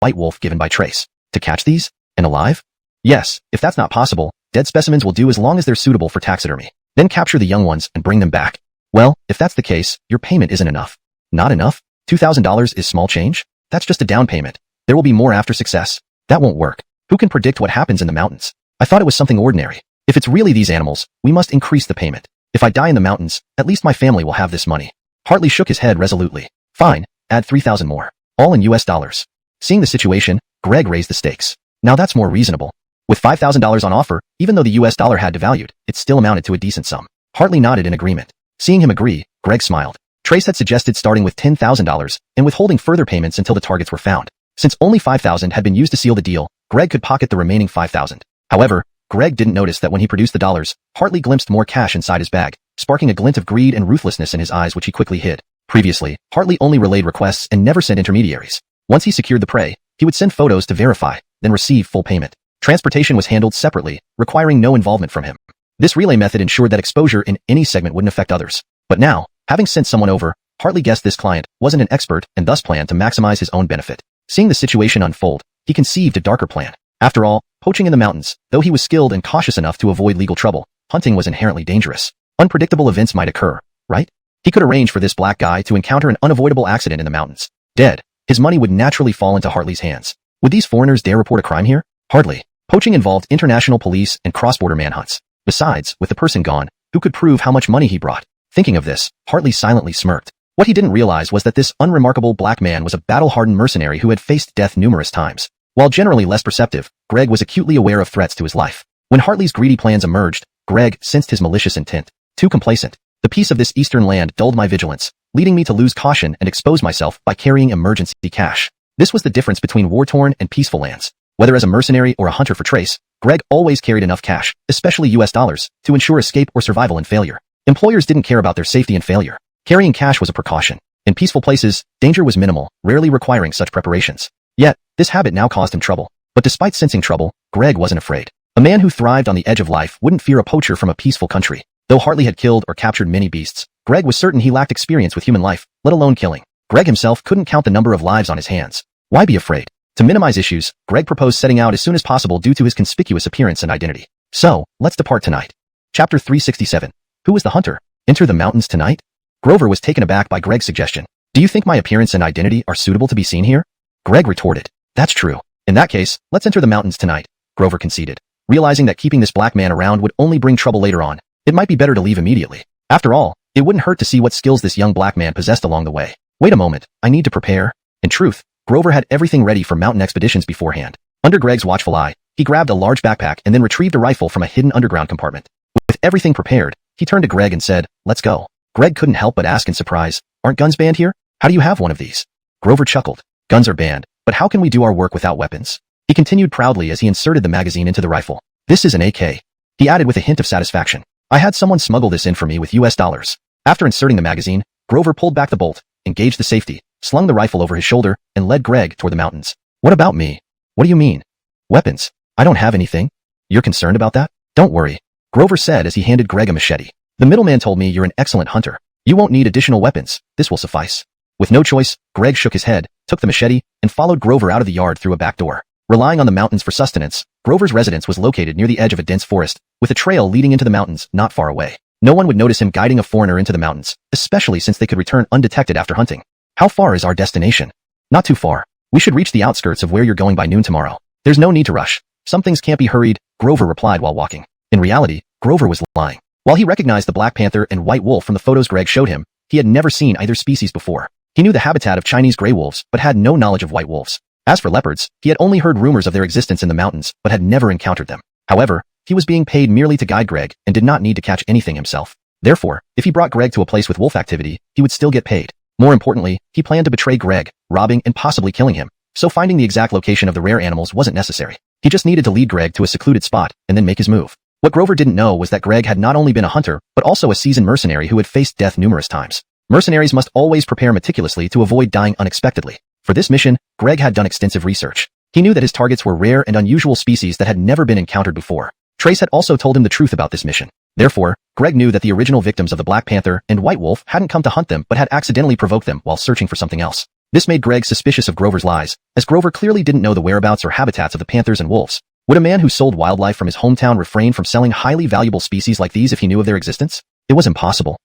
white wolf given by Trace. To catch these? And alive? Yes, if that's not possible, dead specimens will do as long as they're suitable for taxidermy. Then capture the young ones and bring them back. Well, if that's the case, your payment isn't enough. Not enough? $2,000 is small change? That's just a down payment. There will be more after success. That won't work. Who can predict what happens in the mountains? I thought it was something ordinary. If it's really these animals, we must increase the payment. If I die in the mountains, at least my family will have this money. Hartley shook his head resolutely. Fine, add 3,000 more. All in US dollars. Seeing the situation, Greg raised the stakes. Now that's more reasonable. With $5,000 on offer, even though the US dollar had devalued, it still amounted to a decent sum. Hartley nodded in agreement. Seeing him agree, Greg smiled. Trace had suggested starting with $10,000 and withholding further payments until the targets were found. Since only $5,000 had been used to seal the deal, Greg could pocket the remaining $5,000. However, Greg didn't notice that when he produced the dollars, Hartley glimpsed more cash inside his bag, sparking a glint of greed and ruthlessness in his eyes which he quickly hid. Previously, Hartley only relayed requests and never sent intermediaries. Once he secured the prey, he would send photos to verify, then receive full payment. Transportation was handled separately, requiring no involvement from him. This relay method ensured that exposure in any segment wouldn't affect others. But now, having sent someone over, Hartley guessed this client wasn't an expert and thus planned to maximize his own benefit. Seeing the situation unfold, he conceived a darker plan. After all, poaching in the mountains, though he was skilled and cautious enough to avoid legal trouble, hunting was inherently dangerous. Unpredictable events might occur, right? He could arrange for this black guy to encounter an unavoidable accident in the mountains. Dead, his money would naturally fall into Hartley's hands. Would these foreigners dare report a crime here? Hardly. Poaching involved international police and cross-border manhunts. Besides, with the person gone, who could prove how much money he brought? Thinking of this, Hartley silently smirked. What he didn't realize was that this unremarkable black man was a battle-hardened mercenary who had faced death numerous times. While generally less perceptive, Greg was acutely aware of threats to his life. When Hartley's greedy plans emerged, Greg sensed his malicious intent. Too complacent. The peace of this eastern land dulled my vigilance, leading me to lose caution and expose myself by carrying emergency cash. This was the difference between war-torn and peaceful lands. Whether as a mercenary or a hunter for Trace, Greg always carried enough cash, especially US dollars, to ensure escape or survival in failure. Employers didn't care about their safety in failure. Carrying cash was a precaution. In peaceful places, danger was minimal, rarely requiring such preparations. Yet, this habit now caused him trouble. But despite sensing trouble, Greg wasn't afraid. A man who thrived on the edge of life wouldn't fear a poacher from a peaceful country. Though Hartley had killed or captured many beasts, Greg was certain he lacked experience with human life, let alone killing. Greg himself couldn't count the number of lives on his hands. Why be afraid? To minimize issues, Greg proposed setting out as soon as possible due to his conspicuous appearance and identity. So, let's depart tonight. Chapter 367. Who is the hunter? Enter the mountains tonight? Grover was taken aback by Greg's suggestion. Do you think my appearance and identity are suitable to be seen here? Greg retorted. That's true. In that case, let's enter the mountains tonight, Grover conceded. Realizing that keeping this black man around would only bring trouble later on, it might be better to leave immediately. After all, it wouldn't hurt to see what skills this young black man possessed along the way. Wait a moment, I need to prepare. In truth, Grover had everything ready for mountain expeditions beforehand. Under Greg's watchful eye, he grabbed a large backpack and then retrieved a rifle from a hidden underground compartment. With everything prepared, he turned to Greg and said, "Let's go." Greg couldn't help but ask in surprise, "Aren't guns banned here? How do you have one of these?" Grover chuckled. "Guns are banned, but how can we do our work without weapons?" He continued proudly as he inserted the magazine into the rifle. "This is an AK." He added with a hint of satisfaction. "I had someone smuggle this in for me with US dollars." After inserting the magazine, Grover pulled back the bolt, engaged the safety, slung the rifle over his shoulder, and led Greg toward the mountains. "What about me?" "What do you mean?" "Weapons. I don't have anything." "You're concerned about that?" "Don't worry," Grover said as he handed Greg a machete. "The middleman told me you're an excellent hunter. You won't need additional weapons. This will suffice." With no choice, Greg shook his head, took the machete, and followed Grover out of the yard through a back door. Relying on the mountains for sustenance, Grover's residence was located near the edge of a dense forest, with a trail leading into the mountains not far away. No one would notice him guiding a foreigner into the mountains, especially since they could return undetected after hunting. "How far is our destination?" "Not too far. We should reach the outskirts of where you're going by noon tomorrow." "There's no need to rush. Some things can't be hurried," Grover replied while walking. In reality, Grover was lying. While he recognized the black panther and white wolf from the photos Greg showed him, he had never seen either species before. He knew the habitat of Chinese gray wolves, but had no knowledge of white wolves. As for leopards, he had only heard rumors of their existence in the mountains, but had never encountered them. However, he was being paid merely to guide Greg and did not need to catch anything himself. Therefore, if he brought Greg to a place with wolf activity, he would still get paid. More importantly, he planned to betray Greg, robbing and possibly killing him, so finding the exact location of the rare animals wasn't necessary. He just needed to lead Greg to a secluded spot and then make his move. What Grover didn't know was that Greg had not only been a hunter, but also a seasoned mercenary who had faced death numerous times. Mercenaries must always prepare meticulously to avoid dying unexpectedly. For this mission, Greg had done extensive research. He knew that his targets were rare and unusual species that had never been encountered before. Trace had also told him the truth about this mission. Therefore, Greg knew that the original victims of the Black Panther and White Wolf hadn't come to hunt them but had accidentally provoked them while searching for something else. This made Greg suspicious of Grover's lies, as Grover clearly didn't know the whereabouts or habitats of the panthers and wolves. Would a man who sold wildlife from his hometown refrain from selling highly valuable species like these if he knew of their existence? It was impossible.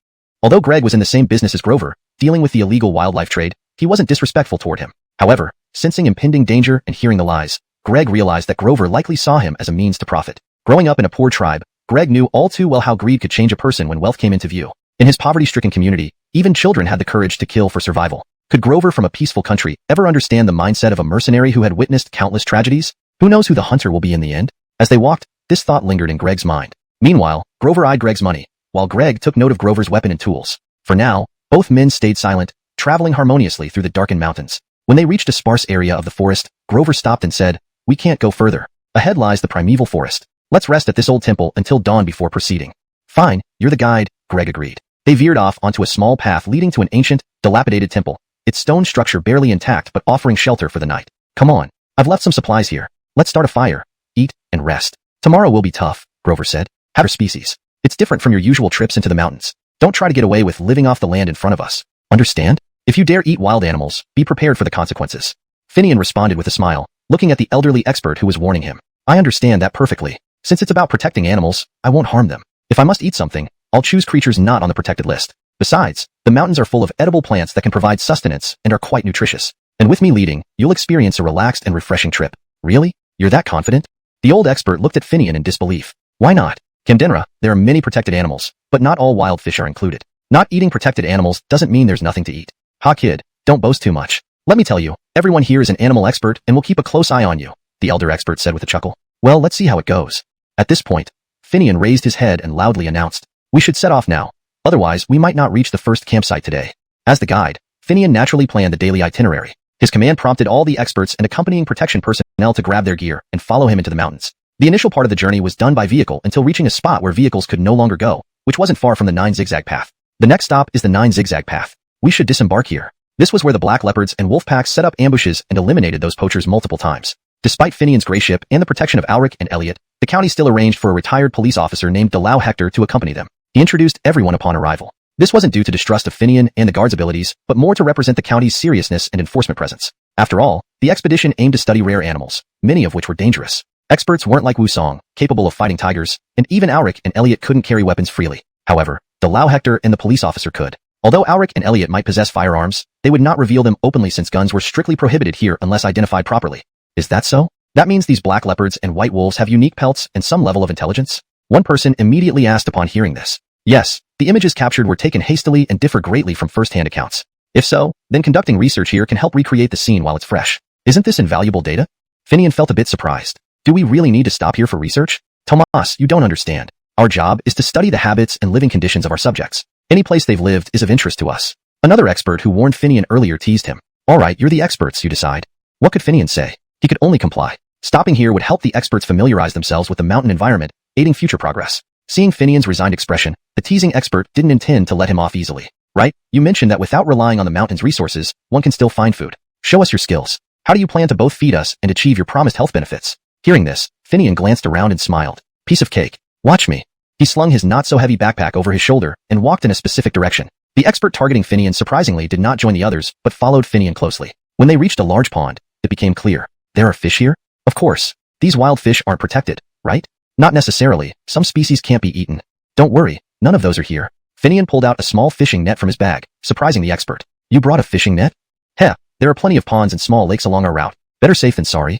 Although Greg was in the same business as Grover, dealing with the illegal wildlife trade, he wasn't disrespectful toward him. However, sensing impending danger and hearing the lies, Greg realized that Grover likely saw him as a means to profit. Growing up in a poor tribe, Greg knew all too well how greed could change a person when wealth came into view. In his poverty-stricken community, even children had the courage to kill for survival. Could Grover from a peaceful country ever understand the mindset of a mercenary who had witnessed countless tragedies? Who knows who the hunter will be in the end? As they walked, this thought lingered in Greg's mind. Meanwhile, Grover eyed Greg's money, while Greg took note of Grover's weapon and tools. For now, both men stayed silent, traveling harmoniously through the darkened mountains. When they reached a sparse area of the forest, Grover stopped and said, "We can't go further. Ahead lies the primeval forest. Let's rest at this old temple until dawn before proceeding." "Fine, you're the guide," Greg agreed. They veered off onto a small path leading to an ancient, dilapidated temple, its stone structure barely intact but offering shelter for the night. "Come on, I've left some supplies here. Let's start a fire, eat, and rest. Tomorrow will be tough," Grover said. "Have your species. It's different from your usual trips into the mountains. Don't try to get away with living off the land in front of us. Understand? If you dare eat wild animals, be prepared for the consequences." Finian responded with a smile, looking at the elderly expert who was warning him. "I understand that perfectly. Since it's about protecting animals, I won't harm them. If I must eat something, I'll choose creatures not on the protected list. Besides, the mountains are full of edible plants that can provide sustenance and are quite nutritious. And with me leading, you'll experience a relaxed and refreshing trip." "Really? You're that confident?" The old expert looked at Finian in disbelief. "Why not? Camdenra, there are many protected animals, but not all wild fish are included. Not eating protected animals doesn't mean there's nothing to eat. Ha kid, don't boast too much. Let me tell you, everyone here is an animal expert and will keep a close eye on you," the elder expert said with a chuckle. "Well, let's see how it goes." At this point, Finian raised his head and loudly announced, "We should set off now. Otherwise, we might not reach the first campsite today." As the guide, Finian naturally planned the daily itinerary. His command prompted all the experts and accompanying protection personnel to grab their gear and follow him into the mountains. The initial part of the journey was done by vehicle until reaching a spot where vehicles could no longer go, which wasn't far from the 9 zigzag path. "The next stop is the 9 zigzag path. We should disembark here." This was where the black leopards and wolf packs set up ambushes and eliminated those poachers multiple times. Despite Finian's gray ship and the protection of Alric and Elliot, the county still arranged for a retired police officer named Delau Hector to accompany them. He introduced everyone upon arrival. This wasn't due to distrust of Finian and the guard's abilities, but more to represent the county's seriousness and enforcement presence. After all, the expedition aimed to study rare animals, many of which were dangerous. Experts weren't like Wusong, capable of fighting tigers, and even Alric and Elliot couldn't carry weapons freely. However, Delau Hector and the police officer could. Although Alric and Elliot might possess firearms, they would not reveal them openly since guns were strictly prohibited here unless identified properly. Is that so? That means these black leopards and white wolves have unique pelts and some level of intelligence? One person immediately asked upon hearing this. Yes, the images captured were taken hastily and differ greatly from first-hand accounts. If so, then conducting research here can help recreate the scene while it's fresh. Isn't this invaluable data? Finian felt a bit surprised. Do we really need to stop here for research? Tomas, you don't understand. Our job is to study the habits and living conditions of our subjects. Any place they've lived is of interest to us. Another expert who warned Finian earlier teased him. All right, you're the experts, you decide. What could Finian say? He could only comply. Stopping here would help the experts familiarize themselves with the mountain environment, aiding future progress. Seeing Finian's resigned expression, the teasing expert didn't intend to let him off easily. Right? You mentioned that without relying on the mountain's resources, one can still find food. Show us your skills. How do you plan to both feed us and achieve your promised health benefits? Hearing this, Finian glanced around and smiled. Piece of cake. Watch me. He slung his not-so-heavy backpack over his shoulder and walked in a specific direction. The expert targeting Finian surprisingly did not join the others, but followed Finian closely. When they reached a large pond, it became clear. There are fish here? Of course. These wild fish aren't protected, right? Not necessarily. Some species can't be eaten. Don't worry, none of those are here. Finian pulled out a small fishing net from his bag, surprising the expert. You brought a fishing net? Heh, there are plenty of ponds and small lakes along our route. Better safe than sorry.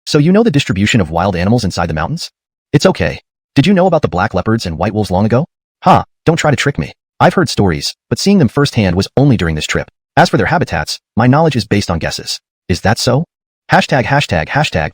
So you know the distribution of wild animals inside the mountains? It's okay. Did you know about the black leopards and white wolves long ago? Ha, don't try to trick me. I've heard stories, but seeing them firsthand was only during this trip. As for their habitats, my knowledge is based on guesses. Is that so? Hashtag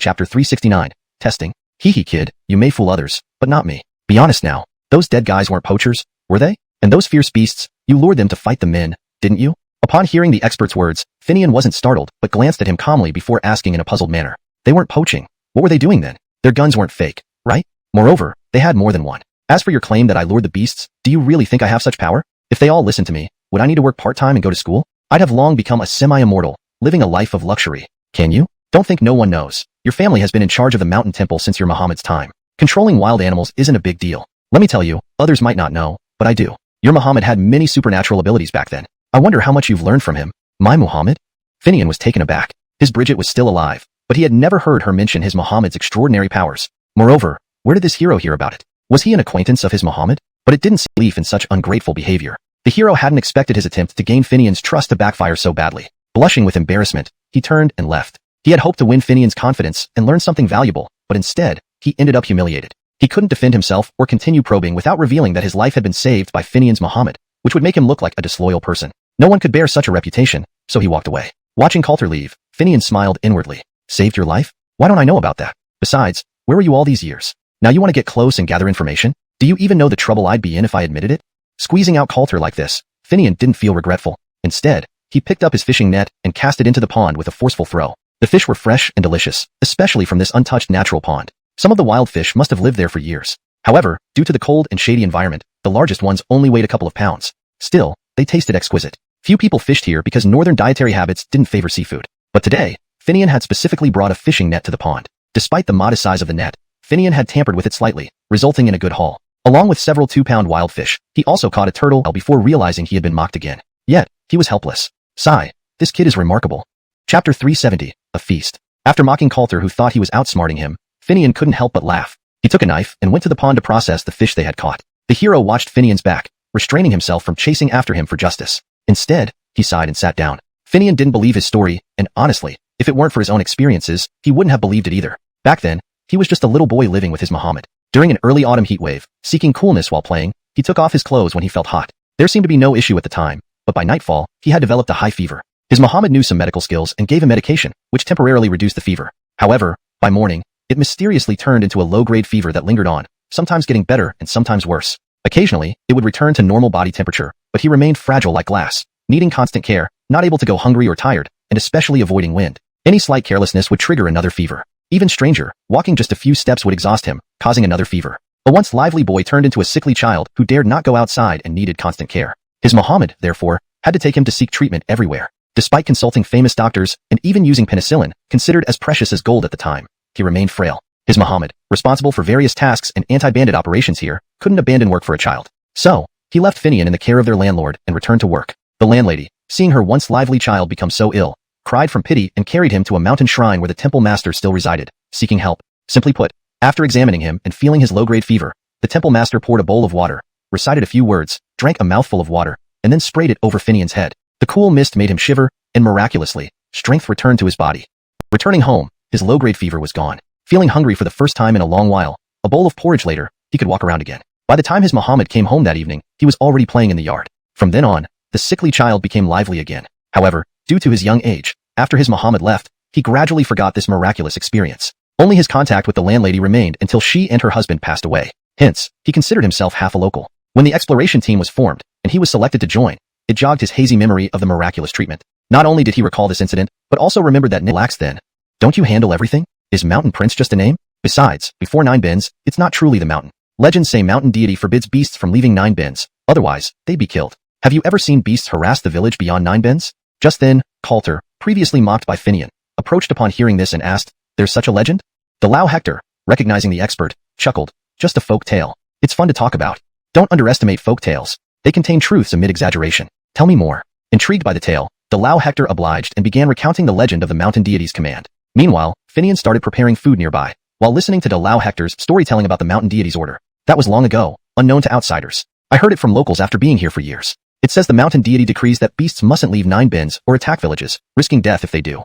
chapter 369, testing. Hee hee kid, you may fool others, but not me. Be honest now, those dead guys weren't poachers, were they? And those fierce beasts, you lured them to fight the men, didn't you? Upon hearing the expert's words, Finian wasn't startled, but glanced at him calmly before asking in a puzzled manner. They weren't poaching. What were they doing then? Their guns weren't fake, right? Moreover, they had more than one. As for your claim that I lured the beasts, do you really think I have such power? If they all listened to me, would I need to work part-time and go to school? I'd have long become a semi-immortal, living a life of luxury. Can you? Don't think no one knows. Your family has been in charge of the mountain temple since your Muhammad's time. Controlling wild animals isn't a big deal. Let me tell you, others might not know, but I do. Your Muhammad had many supernatural abilities back then. I wonder how much you've learned from him. My Muhammad? Finian was taken aback. His Bridget was still alive, but he had never heard her mention his Muhammad's extraordinary powers. Moreover, where did this hero hear about it? Was he an acquaintance of his Muhammad? But it didn't seem belief in such ungrateful behavior. The hero hadn't expected his attempt to gain Finian's trust to backfire so badly. Blushing with embarrassment, he turned and left. He had hoped to win Finian's confidence and learn something valuable, but instead, he ended up humiliated. He couldn't defend himself or continue probing without revealing that his life had been saved by Finian's Muhammad, which would make him look like a disloyal person. No one could bear such a reputation, so he walked away. Watching Coulter leave, Finian smiled inwardly. Saved your life? Why don't I know about that? Besides, where were you all these years? Now you want to get close and gather information? Do you even know the trouble I'd be in if I admitted it? Squeezing out Coulter like this, Finian didn't feel regretful. Instead, he picked up his fishing net and cast it into the pond with a forceful throw. The fish were fresh and delicious, especially from this untouched natural pond. Some of the wild fish must have lived there for years. However, due to the cold and shady environment, the largest ones only weighed a couple of pounds. Still, they tasted exquisite. Few people fished here because northern dietary habits didn't favor seafood. But today, Finian had specifically brought a fishing net to the pond. Despite the modest size of the net, Finian had tampered with it slightly, resulting in a good haul. Along with several 2-pound wild fish, he also caught a turtle before realizing he had been mocked again. Yet, he was helpless. Sigh, this kid is remarkable. Chapter 370, A Feast. After mocking Coulter who thought he was outsmarting him, Finian couldn't help but laugh. He took a knife and went to the pond to process the fish they had caught. The hero watched Finian's back, restraining himself from chasing after him for justice. Instead, he sighed and sat down. Finian didn't believe his story, and honestly, if it weren't for his own experiences, he wouldn't have believed it either. Back then, he was just a little boy living with his Muhammad. During an early autumn heatwave, seeking coolness while playing, he took off his clothes when he felt hot. There seemed to be no issue at the time, but by nightfall, he had developed a high fever. His Muhammad knew some medical skills and gave him medication, which temporarily reduced the fever. However, by morning, it mysteriously turned into a low-grade fever that lingered on, sometimes getting better and sometimes worse. Occasionally, it would return to normal body temperature, but he remained fragile like glass, needing constant care, not able to go hungry or tired, and especially avoiding wind. Any slight carelessness would trigger another fever. Even stranger, walking just a few steps would exhaust him, causing another fever. A once lively boy turned into a sickly child who dared not go outside and needed constant care. His Muhammad, therefore, had to take him to seek treatment everywhere. Despite consulting famous doctors and even using penicillin, considered as precious as gold at the time, he remained frail. His Muhammad, responsible for various tasks and anti-bandit operations here, couldn't abandon work for a child. So, he left Finian in the care of their landlord and returned to work. The landlady, seeing her once lively child become so ill, cried from pity and carried him to a mountain shrine where the temple master still resided, seeking help. Simply put, after examining him and feeling his low-grade fever, the temple master poured a bowl of water, recited a few words, drank a mouthful of water, and then sprayed it over Finian's head. The cool mist made him shiver, and miraculously, strength returned to his body. Returning home, his low-grade fever was gone. Feeling hungry for the first time in a long while, a bowl of porridge later, he could walk around again. By the time his Muhammad came home that evening, he was already playing in the yard. From then on, the sickly child became lively again. However, due to his young age, after his Muhammad left, he gradually forgot this miraculous experience. Only his contact with the landlady remained until she and her husband passed away. Hence, he considered himself half a local. When the exploration team was formed, and he was selected to join, it jogged his hazy memory of the miraculous treatment. Not only did he recall this incident, but also remembered that relax then. Don't you handle everything? Is Mountain Prince just a name? Besides, before 9 bins, it's not truly the mountain. Legends say mountain deity forbids beasts from leaving 9 bins, otherwise, they'd be killed. Have you ever seen beasts harass the village beyond 9 bins? Just then, Coulter, previously mocked by Finian, approached upon hearing this and asked, there's such a legend? The Lao Hector, recognizing the expert, chuckled, just a folk tale. It's fun to talk about. Don't underestimate folk tales. They contain truths amid exaggeration. Tell me more. Intrigued by the tale, the Lao Hector obliged and began recounting the legend of the mountain deity's command. Meanwhile, Finian started preparing food nearby, while listening to Lao Hector's storytelling about the mountain deity's order. That was long ago, unknown to outsiders. I heard it from locals after being here for years. It says the mountain deity decrees that beasts mustn't leave 9 bins or attack villages, risking death if they do.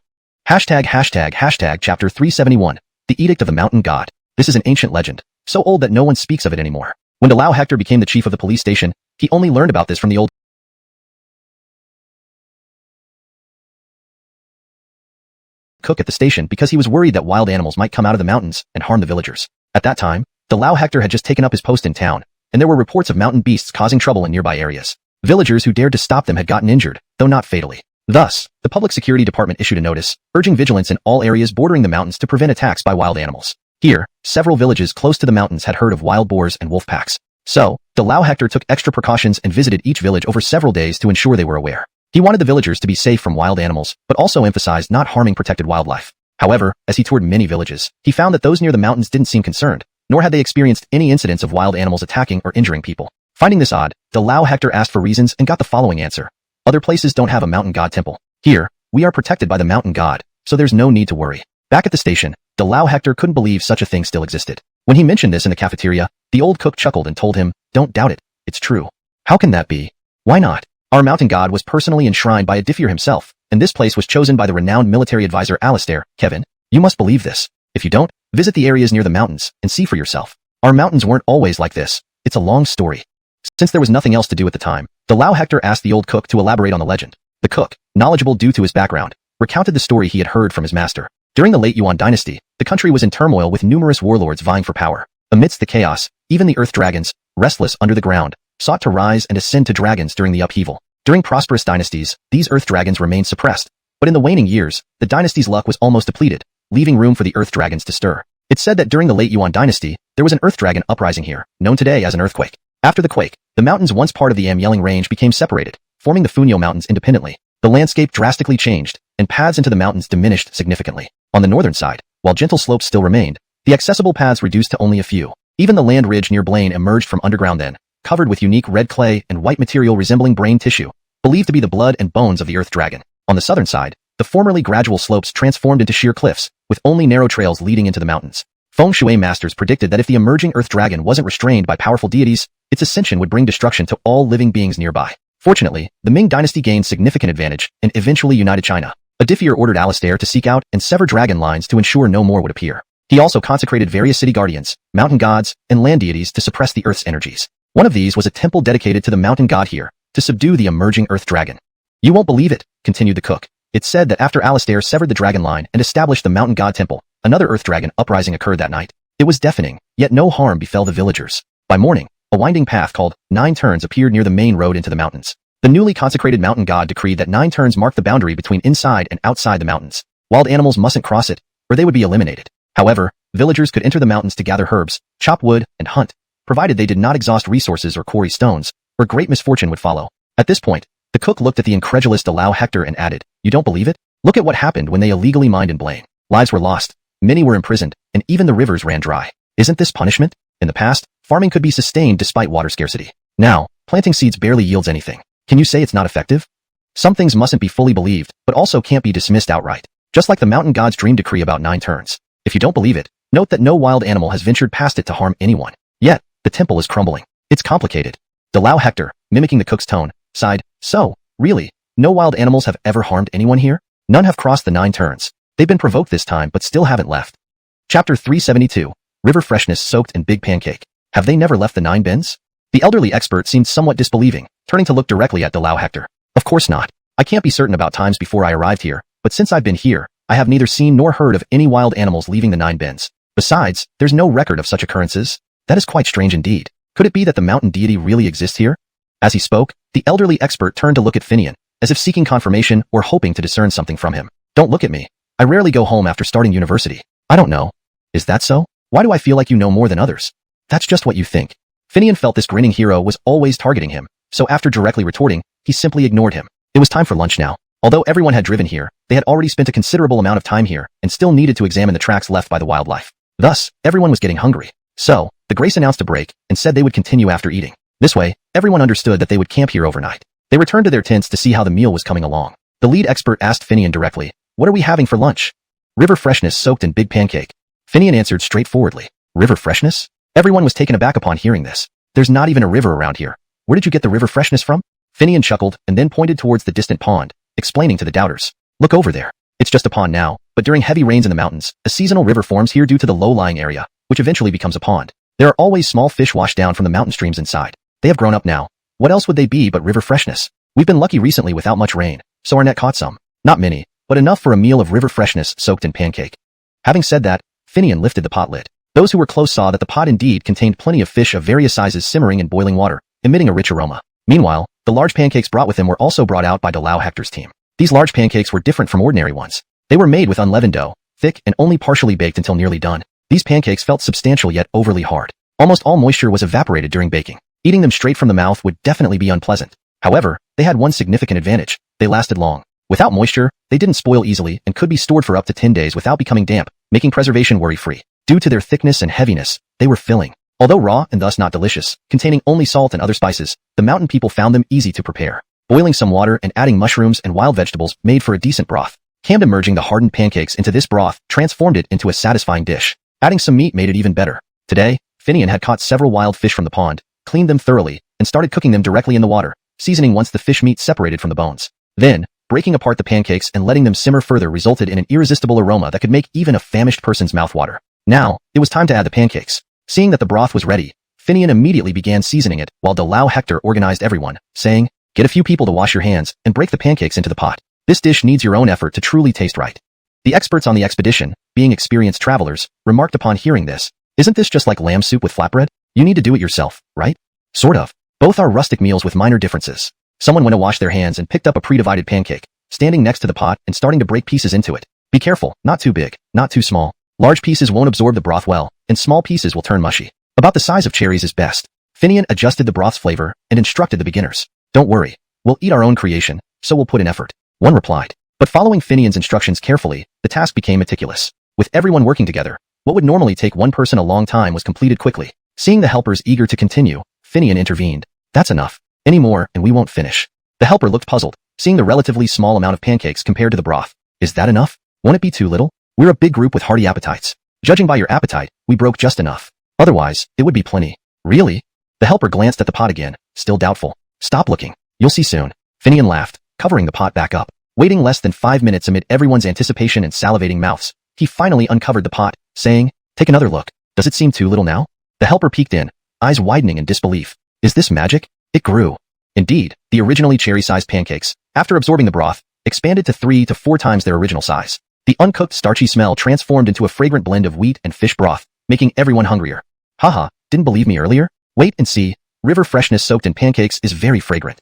Hashtag chapter 371, the Edict of the Mountain God. This is an ancient legend, so old that no one speaks of it anymore. When Lao Hector became the chief of the police station, he only learned about this from the old cook at the station because he was worried that wild animals might come out of the mountains and harm the villagers. At that time, the Lao Hector had just taken up his post in town, and there were reports of mountain beasts causing trouble in nearby areas. Villagers who dared to stop them had gotten injured, though not fatally. Thus, the Public Security Department issued a notice, urging vigilance in all areas bordering the mountains to prevent attacks by wild animals. Here, several villages close to the mountains had heard of wild boars and wolf packs. So, the Lao Hector took extra precautions and visited each village over several days to ensure they were aware. He wanted the villagers to be safe from wild animals, but also emphasized not harming protected wildlife. However, as he toured many villages, he found that those near the mountains didn't seem concerned, nor had they experienced any incidents of wild animals attacking or injuring people. Finding this odd, Dalao Hector asked for reasons and got the following answer. Other places don't have a mountain god temple. Here, we are protected by the mountain god, so there's no need to worry. Back at the station, Dalao Hector couldn't believe such a thing still existed. When he mentioned this in the cafeteria, the old cook chuckled and told him, "Don't doubt it, it's true." "How can that be?" "Why not? Our mountain god was personally enshrined by a Diffier himself, and this place was chosen by the renowned military advisor Alistair. Kevin, you must believe this. If you don't, visit the areas near the mountains and see for yourself. Our mountains weren't always like this. It's a long story." Since there was nothing else to do at the time, Dalao Hector asked the old cook to elaborate on the legend. The cook, knowledgeable due to his background, recounted the story he had heard from his master. During the late Yuan dynasty, the country was in turmoil with numerous warlords vying for power. Amidst the chaos, even the earth dragons, restless under the ground, sought to rise and ascend to dragons during the upheaval. During prosperous dynasties, these earth dragons remained suppressed, but in the waning years, the dynasty's luck was almost depleted, leaving room for the earth dragons to stir. It's said that during the late Yuan dynasty, there was an earth dragon uprising here, known today as an earthquake. After the quake, the mountains once part of the Yelling range became separated, forming the Funyo Mountains independently. The landscape drastically changed, and paths into the mountains diminished significantly. On the northern side, while gentle slopes still remained, the accessible paths reduced to only a few. Even the land ridge near Blaine emerged from underground then, covered with unique red clay and white material resembling brain tissue, believed to be the blood and bones of the earth dragon. On the southern side, the formerly gradual slopes transformed into sheer cliffs, with only narrow trails leading into the mountains. Feng Shui masters predicted that if the emerging earth dragon wasn't restrained by powerful deities, its ascension would bring destruction to all living beings nearby. Fortunately, the Ming dynasty gained significant advantage and eventually united China. A Diffier ordered Alistair to seek out and sever dragon lines to ensure no more would appear. He also consecrated various city guardians, mountain gods, and land deities to suppress the earth's energies. One of these was a temple dedicated to the mountain god here, to subdue the emerging earth dragon. "You won't believe it," continued the cook. "It's said that after Alistair severed the dragon line and established the mountain god temple, another earth dragon uprising occurred that night. It was deafening, yet no harm befell the villagers. By morning, a winding path called 9 Turns appeared near the main road into the mountains. The newly consecrated mountain god decreed that 9 turns mark the boundary between inside and outside the mountains. Wild animals mustn't cross it, or they would be eliminated. However, villagers could enter the mountains to gather herbs, chop wood, and hunt, provided they did not exhaust resources or quarry stones, or great misfortune would follow. At this point, the cook looked at the incredulous Dalao Hector and added, "You don't believe it? Look at what happened when they illegally mined in Blaine. Lives were lost, many were imprisoned, and even the rivers ran dry. Isn't this punishment? In the past, farming could be sustained despite water scarcity. Now, planting seeds barely yields anything. Can you say it's not effective? Some things mustn't be fully believed, but also can't be dismissed outright. Just like the mountain god's dream decree about 9 turns. If you don't believe it, note that no wild animal has ventured past it to harm anyone. Yet, the temple is crumbling. It's complicated." Dalao Hector, mimicking the cook's tone, sighed, "So, really, no wild animals have ever harmed anyone here? None have crossed the 9 turns. They've been provoked this time but still haven't left." Chapter 372, River Freshness Soaked in Big Pancake. Have they never left the 9 bins? The elderly expert seemed somewhat disbelieving, turning to look directly at Dalao Hector. "Of course not. I can't be certain about times before I arrived here, but since I've been here, I have neither seen nor heard of any wild animals leaving the 9 bins. Besides, there's no record of such occurrences. That is quite strange indeed. Could it be that the mountain deity really exists here?" As he spoke, the elderly expert turned to look at Finian, as if seeking confirmation or hoping to discern something from him. "Don't look at me. I rarely go home after starting university. I don't know." "Is that so? Why do I feel like you know more than others?" "That's just what you think." Finian felt this grinning hero was always targeting him, so after directly retorting, he simply ignored him. It was time for lunch now. Although everyone had driven here, they had already spent a considerable amount of time here and still needed to examine the tracks left by the wildlife. Thus, everyone was getting hungry. So, the Grace announced a break and said they would continue after eating. This way, everyone understood that they would camp here overnight. They returned to their tents to see how the meal was coming along. The lead expert asked Finian directly, "What are we having for lunch?" "River freshness soaked in big pancake." Finian answered straightforwardly. "River freshness?" Everyone was taken aback upon hearing this. "There's not even a river around here. Where did you get the river freshness from?" Finian chuckled and then pointed towards the distant pond, explaining to the doubters. "Look over there. It's just a pond now, but during heavy rains in the mountains, a seasonal river forms here due to the low-lying area, which eventually becomes a pond. There are always small fish washed down from the mountain streams inside. They have grown up now. What else would they be but river freshness? We've been lucky recently without much rain, so our net caught some. Not many, but enough for a meal of river freshness soaked in pancake." Having said that, Finian lifted the pot lid. Those who were close saw that the pot indeed contained plenty of fish of various sizes simmering in boiling water, emitting a rich aroma. Meanwhile, the large pancakes brought with them were also brought out by Dalao Hector's team. These large pancakes were different from ordinary ones. They were made with unleavened dough, thick and only partially baked until nearly done. These pancakes felt substantial yet overly hard. Almost all moisture was evaporated during baking. Eating them straight from the mouth would definitely be unpleasant. However, they had one significant advantage. They lasted long. Without moisture, they didn't spoil easily and could be stored for up to 10 days without becoming damp, making preservation worry-free. Due to their thickness and heaviness, they were filling. Although raw and thus not delicious, containing only salt and other spices, the mountain people found them easy to prepare. Boiling some water and adding mushrooms and wild vegetables made for a decent broth. Camden merging the hardened pancakes into this broth transformed it into a satisfying dish. Adding some meat made it even better. Today, Finian had caught several wild fish from the pond, cleaned them thoroughly, and started cooking them directly in the water, seasoning once the fish meat separated from the bones. Then, breaking apart the pancakes and letting them simmer further resulted in an irresistible aroma that could make even a famished person's mouth water. Now, it was time to add the pancakes. Seeing that the broth was ready, Finian immediately began seasoning it while Delau Hector organized everyone, saying, "Get a few people to wash your hands and break the pancakes into the pot. This dish needs your own effort to truly taste right." The experts on the expedition, being experienced travelers, remarked upon hearing this, "Isn't this just like lamb soup with flatbread? You need to do it yourself, right?" "Sort of. Both are rustic meals with minor differences." Someone went to wash their hands and picked up a pre-divided pancake, standing next to the pot and starting to break pieces into it. "Be careful, not too big, not too small. Large pieces won't absorb the broth well, and small pieces will turn mushy. About the size of cherries is best." Finian adjusted the broth's flavor and instructed the beginners. "Don't worry, we'll eat our own creation, so we'll put in effort." One replied. But following Finian's instructions carefully, the task became meticulous. With everyone working together, what would normally take one person a long time was completed quickly. Seeing the helpers eager to continue, Finian intervened. "That's enough. Any more and we won't finish." The helper looked puzzled, seeing the relatively small amount of pancakes compared to the broth. "Is that enough? Won't it be too little? We're a big group with hearty appetites. Judging by your appetite, we broke just enough. Otherwise, it would be plenty." "Really?" The helper glanced at the pot again, still doubtful. "Stop looking. You'll see soon." Finian laughed, covering the pot back up. Waiting less than 5 minutes amid everyone's anticipation and salivating mouths, he finally uncovered the pot, saying, "Take another look. Does it seem too little now?" The helper peeked in, eyes widening in disbelief. "Is this magic?" It grew. Indeed, the originally cherry-sized pancakes, after absorbing the broth, expanded to 3 to 4 times their original size. The uncooked starchy smell transformed into a fragrant blend of wheat and fish broth, making everyone hungrier. "Haha, didn't believe me earlier? Wait and see. River freshness soaked in pancakes is very fragrant."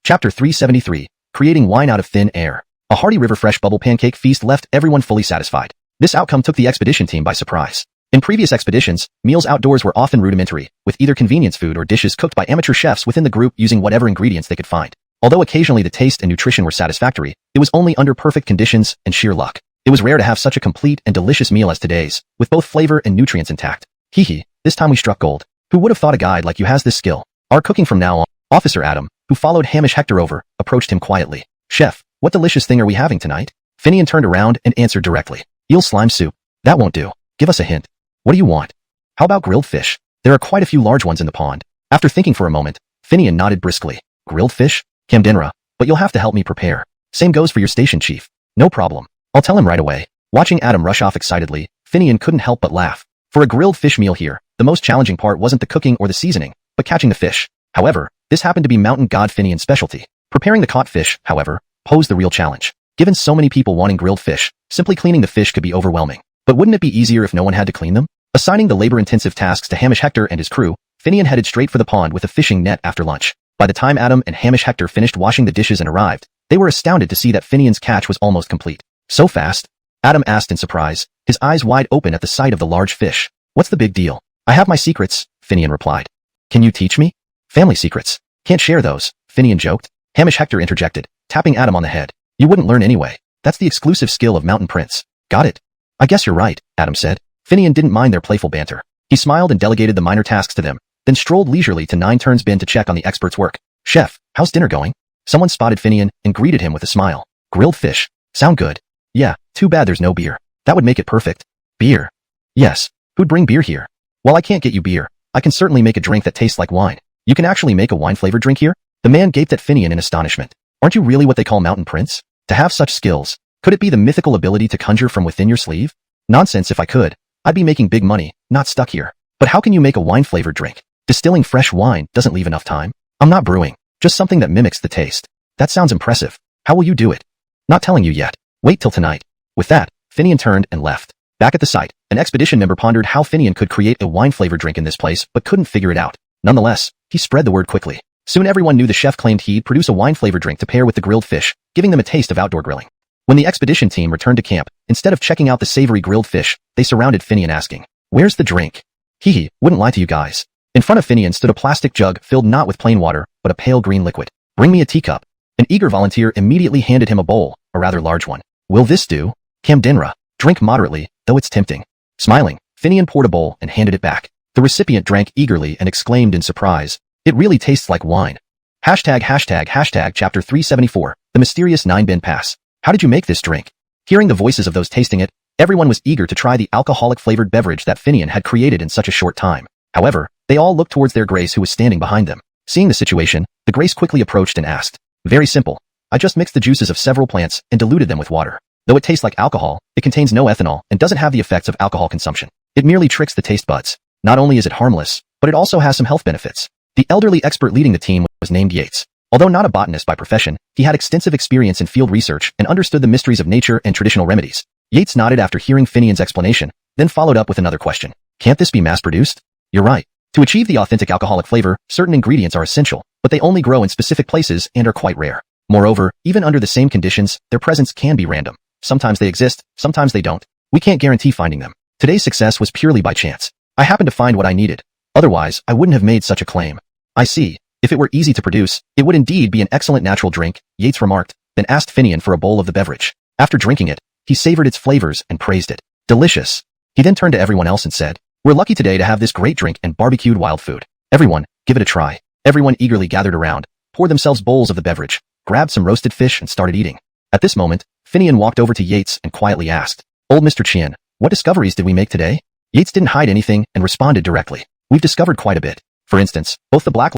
Chapter 373, Creating Wine Out of Thin Air. A hearty river fresh bubble pancake feast left everyone fully satisfied. This outcome took the expedition team by surprise. In previous expeditions, meals outdoors were often rudimentary, with either convenience food or dishes cooked by amateur chefs within the group using whatever ingredients they could find. Although occasionally the taste and nutrition were satisfactory, it was only under perfect conditions and sheer luck. It was rare to have such a complete and delicious meal as today's, with both flavor and nutrients intact. Hee, this time we struck gold. Who would have thought a guide like you has this skill? Our cooking from now on. Officer Adam, who followed Hamish Hector over, approached him quietly. "Chef, what delicious thing are we having tonight?" Finian turned around and answered directly. "Eel slime soup." "That won't do. Give us a hint. What do you want?" "How about grilled fish? There are quite a few large ones in the pond." After thinking for a moment, Finian nodded briskly. "Grilled fish? Camdenra, but you'll have to help me prepare. Same goes for your station chief." "No problem. I'll tell him right away." Watching Adam rush off excitedly, Finian couldn't help but laugh. For a grilled fish meal here, the most challenging part wasn't the cooking or the seasoning, but catching the fish. However, this happened to be mountain god Finian's specialty. Preparing the caught fish, however, posed the real challenge. Given so many people wanting grilled fish, simply cleaning the fish could be overwhelming. But wouldn't it be easier if no one had to clean them? Assigning the labor-intensive tasks to Hamish Hector and his crew, Finian headed straight for the pond with a fishing net after lunch. By the time Adam and Hamish Hector finished washing the dishes and arrived, they were astounded to see that Finian's catch was almost complete. "So fast?" Adam asked in surprise, his eyes wide open at the sight of the large fish. "What's the big deal?" "I have my secrets," Finian replied. "Can you teach me?" "Family secrets. Can't share those," Finian joked. Hamish Hector interjected, tapping Adam on the head. "You wouldn't learn anyway. That's the exclusive skill of Mountain Prince." "Got it. I guess you're right," Adam said. Finian didn't mind their playful banter. He smiled and delegated the minor tasks to them, then strolled leisurely to Nine Turns Bin to check on the expert's work. "Chef, how's dinner going?" Someone spotted Finian and greeted him with a smile. "Grilled fish. Sound good." "Yeah, too bad there's no beer. That would make it perfect." "Beer?" "Yes. Who'd bring beer here?" "While I can't get you beer, I can certainly make a drink that tastes like wine." "You can actually make a wine-flavored drink here?" The man gaped at Finian in astonishment. "Aren't you really what they call Mountain Prince? To have such skills, could it be the mythical ability to conjure from within your sleeve?" "Nonsense. If I could, I'd be making big money, not stuck here." "But how can you make a wine-flavored drink? Distilling fresh wine doesn't leave enough time." "I'm not brewing, just something that mimics the taste." "That sounds impressive. How will you do it?" "Not telling you yet. Wait till tonight." With that, Finian turned and left. Back at the site, an expedition member pondered how Finian could create a wine-flavored drink in this place but couldn't figure it out. Nonetheless, he spread the word quickly. Soon everyone knew the chef claimed he'd produce a wine-flavored drink to pair with the grilled fish, giving them a taste of outdoor grilling. When the expedition team returned to camp, instead of checking out the savory grilled fish, they surrounded Finian asking, "Where's the drink?" Wouldn't lie to you guys. In front of Finian stood a plastic jug filled not with plain water, but a pale green liquid. "Bring me a teacup." An eager volunteer immediately handed him a bowl, a rather large one. "Will this do?" "Camdenra, drink moderately, though it's tempting." Smiling, Finian poured a bowl and handed it back. The recipient drank eagerly and exclaimed in surprise, "It really tastes like wine." Chapter 374, The Mysterious 9-bin Pass. How did you make this drink? Hearing the voices of those tasting it, everyone was eager to try the alcoholic-flavored beverage that Finian had created in such a short time. However, they all looked towards their Grace who was standing behind them. Seeing the situation, the Grace quickly approached and asked, "Very simple. I just mixed the juices of several plants and diluted them with water. Though it tastes like alcohol, it contains no ethanol and doesn't have the effects of alcohol consumption. It merely tricks the taste buds. Not only is it harmless, but it also has some health benefits." The elderly expert leading the team was named Yates. Although not a botanist by profession, he had extensive experience in field research and understood the mysteries of nature and traditional remedies. Yates nodded after hearing Finian's explanation, then followed up with another question. "Can't this be mass-produced?" "You're right. To achieve the authentic alcoholic flavor, certain ingredients are essential, but they only grow in specific places and are quite rare. Moreover, even under the same conditions, their presence can be random. Sometimes they exist, sometimes they don't. We can't guarantee finding them. Today's success was purely by chance. I happened to find what I needed. Otherwise, I wouldn't have made such a claim." "I see. If it were easy to produce, it would indeed be an excellent natural drink," Yates remarked, then asked Finian for a bowl of the beverage. After drinking it, he savored its flavors and praised it. "Delicious." He then turned to everyone else and said, "We're lucky today to have this great drink and barbecued wild food. Everyone, give it a try." Everyone eagerly gathered around, poured themselves bowls of the beverage, grabbed some roasted fish and started eating. At this moment, Finian walked over to Yates and quietly asked, "Old Mr. Chien, what discoveries did we make today?" Yates didn't hide anything and responded directly. "We've discovered quite a bit. For instance, both the black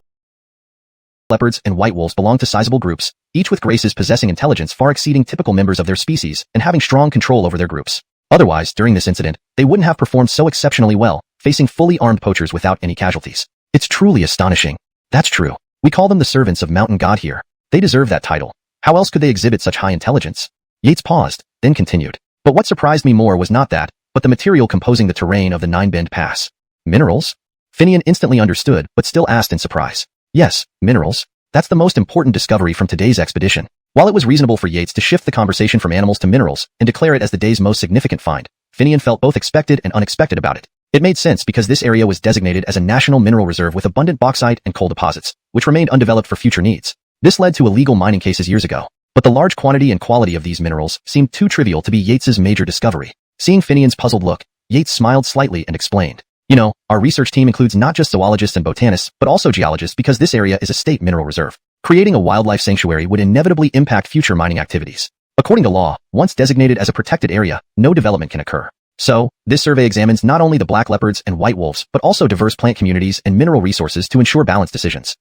leopards and white wolves belong to sizable groups, each with graces possessing intelligence far exceeding typical members of their species and having strong control over their groups. Otherwise, during this incident, they wouldn't have performed so exceptionally well, facing fully armed poachers without any casualties. It's truly astonishing." "That's true. We call them the servants of Mountain God here. They deserve that title. How else could they exhibit such high intelligence?" Yates paused, then continued. "But what surprised me more was not that, but the material composing the terrain of the 9-bin pass." "Minerals?" Finian instantly understood, but still asked in surprise. "Yes, minerals. That's the most important discovery from today's expedition." While it was reasonable for Yates to shift the conversation from animals to minerals and declare it as the day's most significant find, Finian felt both expected and unexpected about it. It made sense because this area was designated as a national mineral reserve with abundant bauxite and coal deposits, which remained undeveloped for future needs. This led to illegal mining cases years ago. But the large quantity and quality of these minerals seemed too trivial to be Yates's major discovery. Seeing Finian's puzzled look, Yates smiled slightly and explained, "You know, our research team includes not just zoologists and botanists, but also geologists because this area is a state mineral reserve. Creating a wildlife sanctuary would inevitably impact future mining activities. According to law, once designated as a protected area, no development can occur. So, this survey examines not only the black leopards and white wolves, but also diverse plant communities and mineral resources to ensure balanced decisions.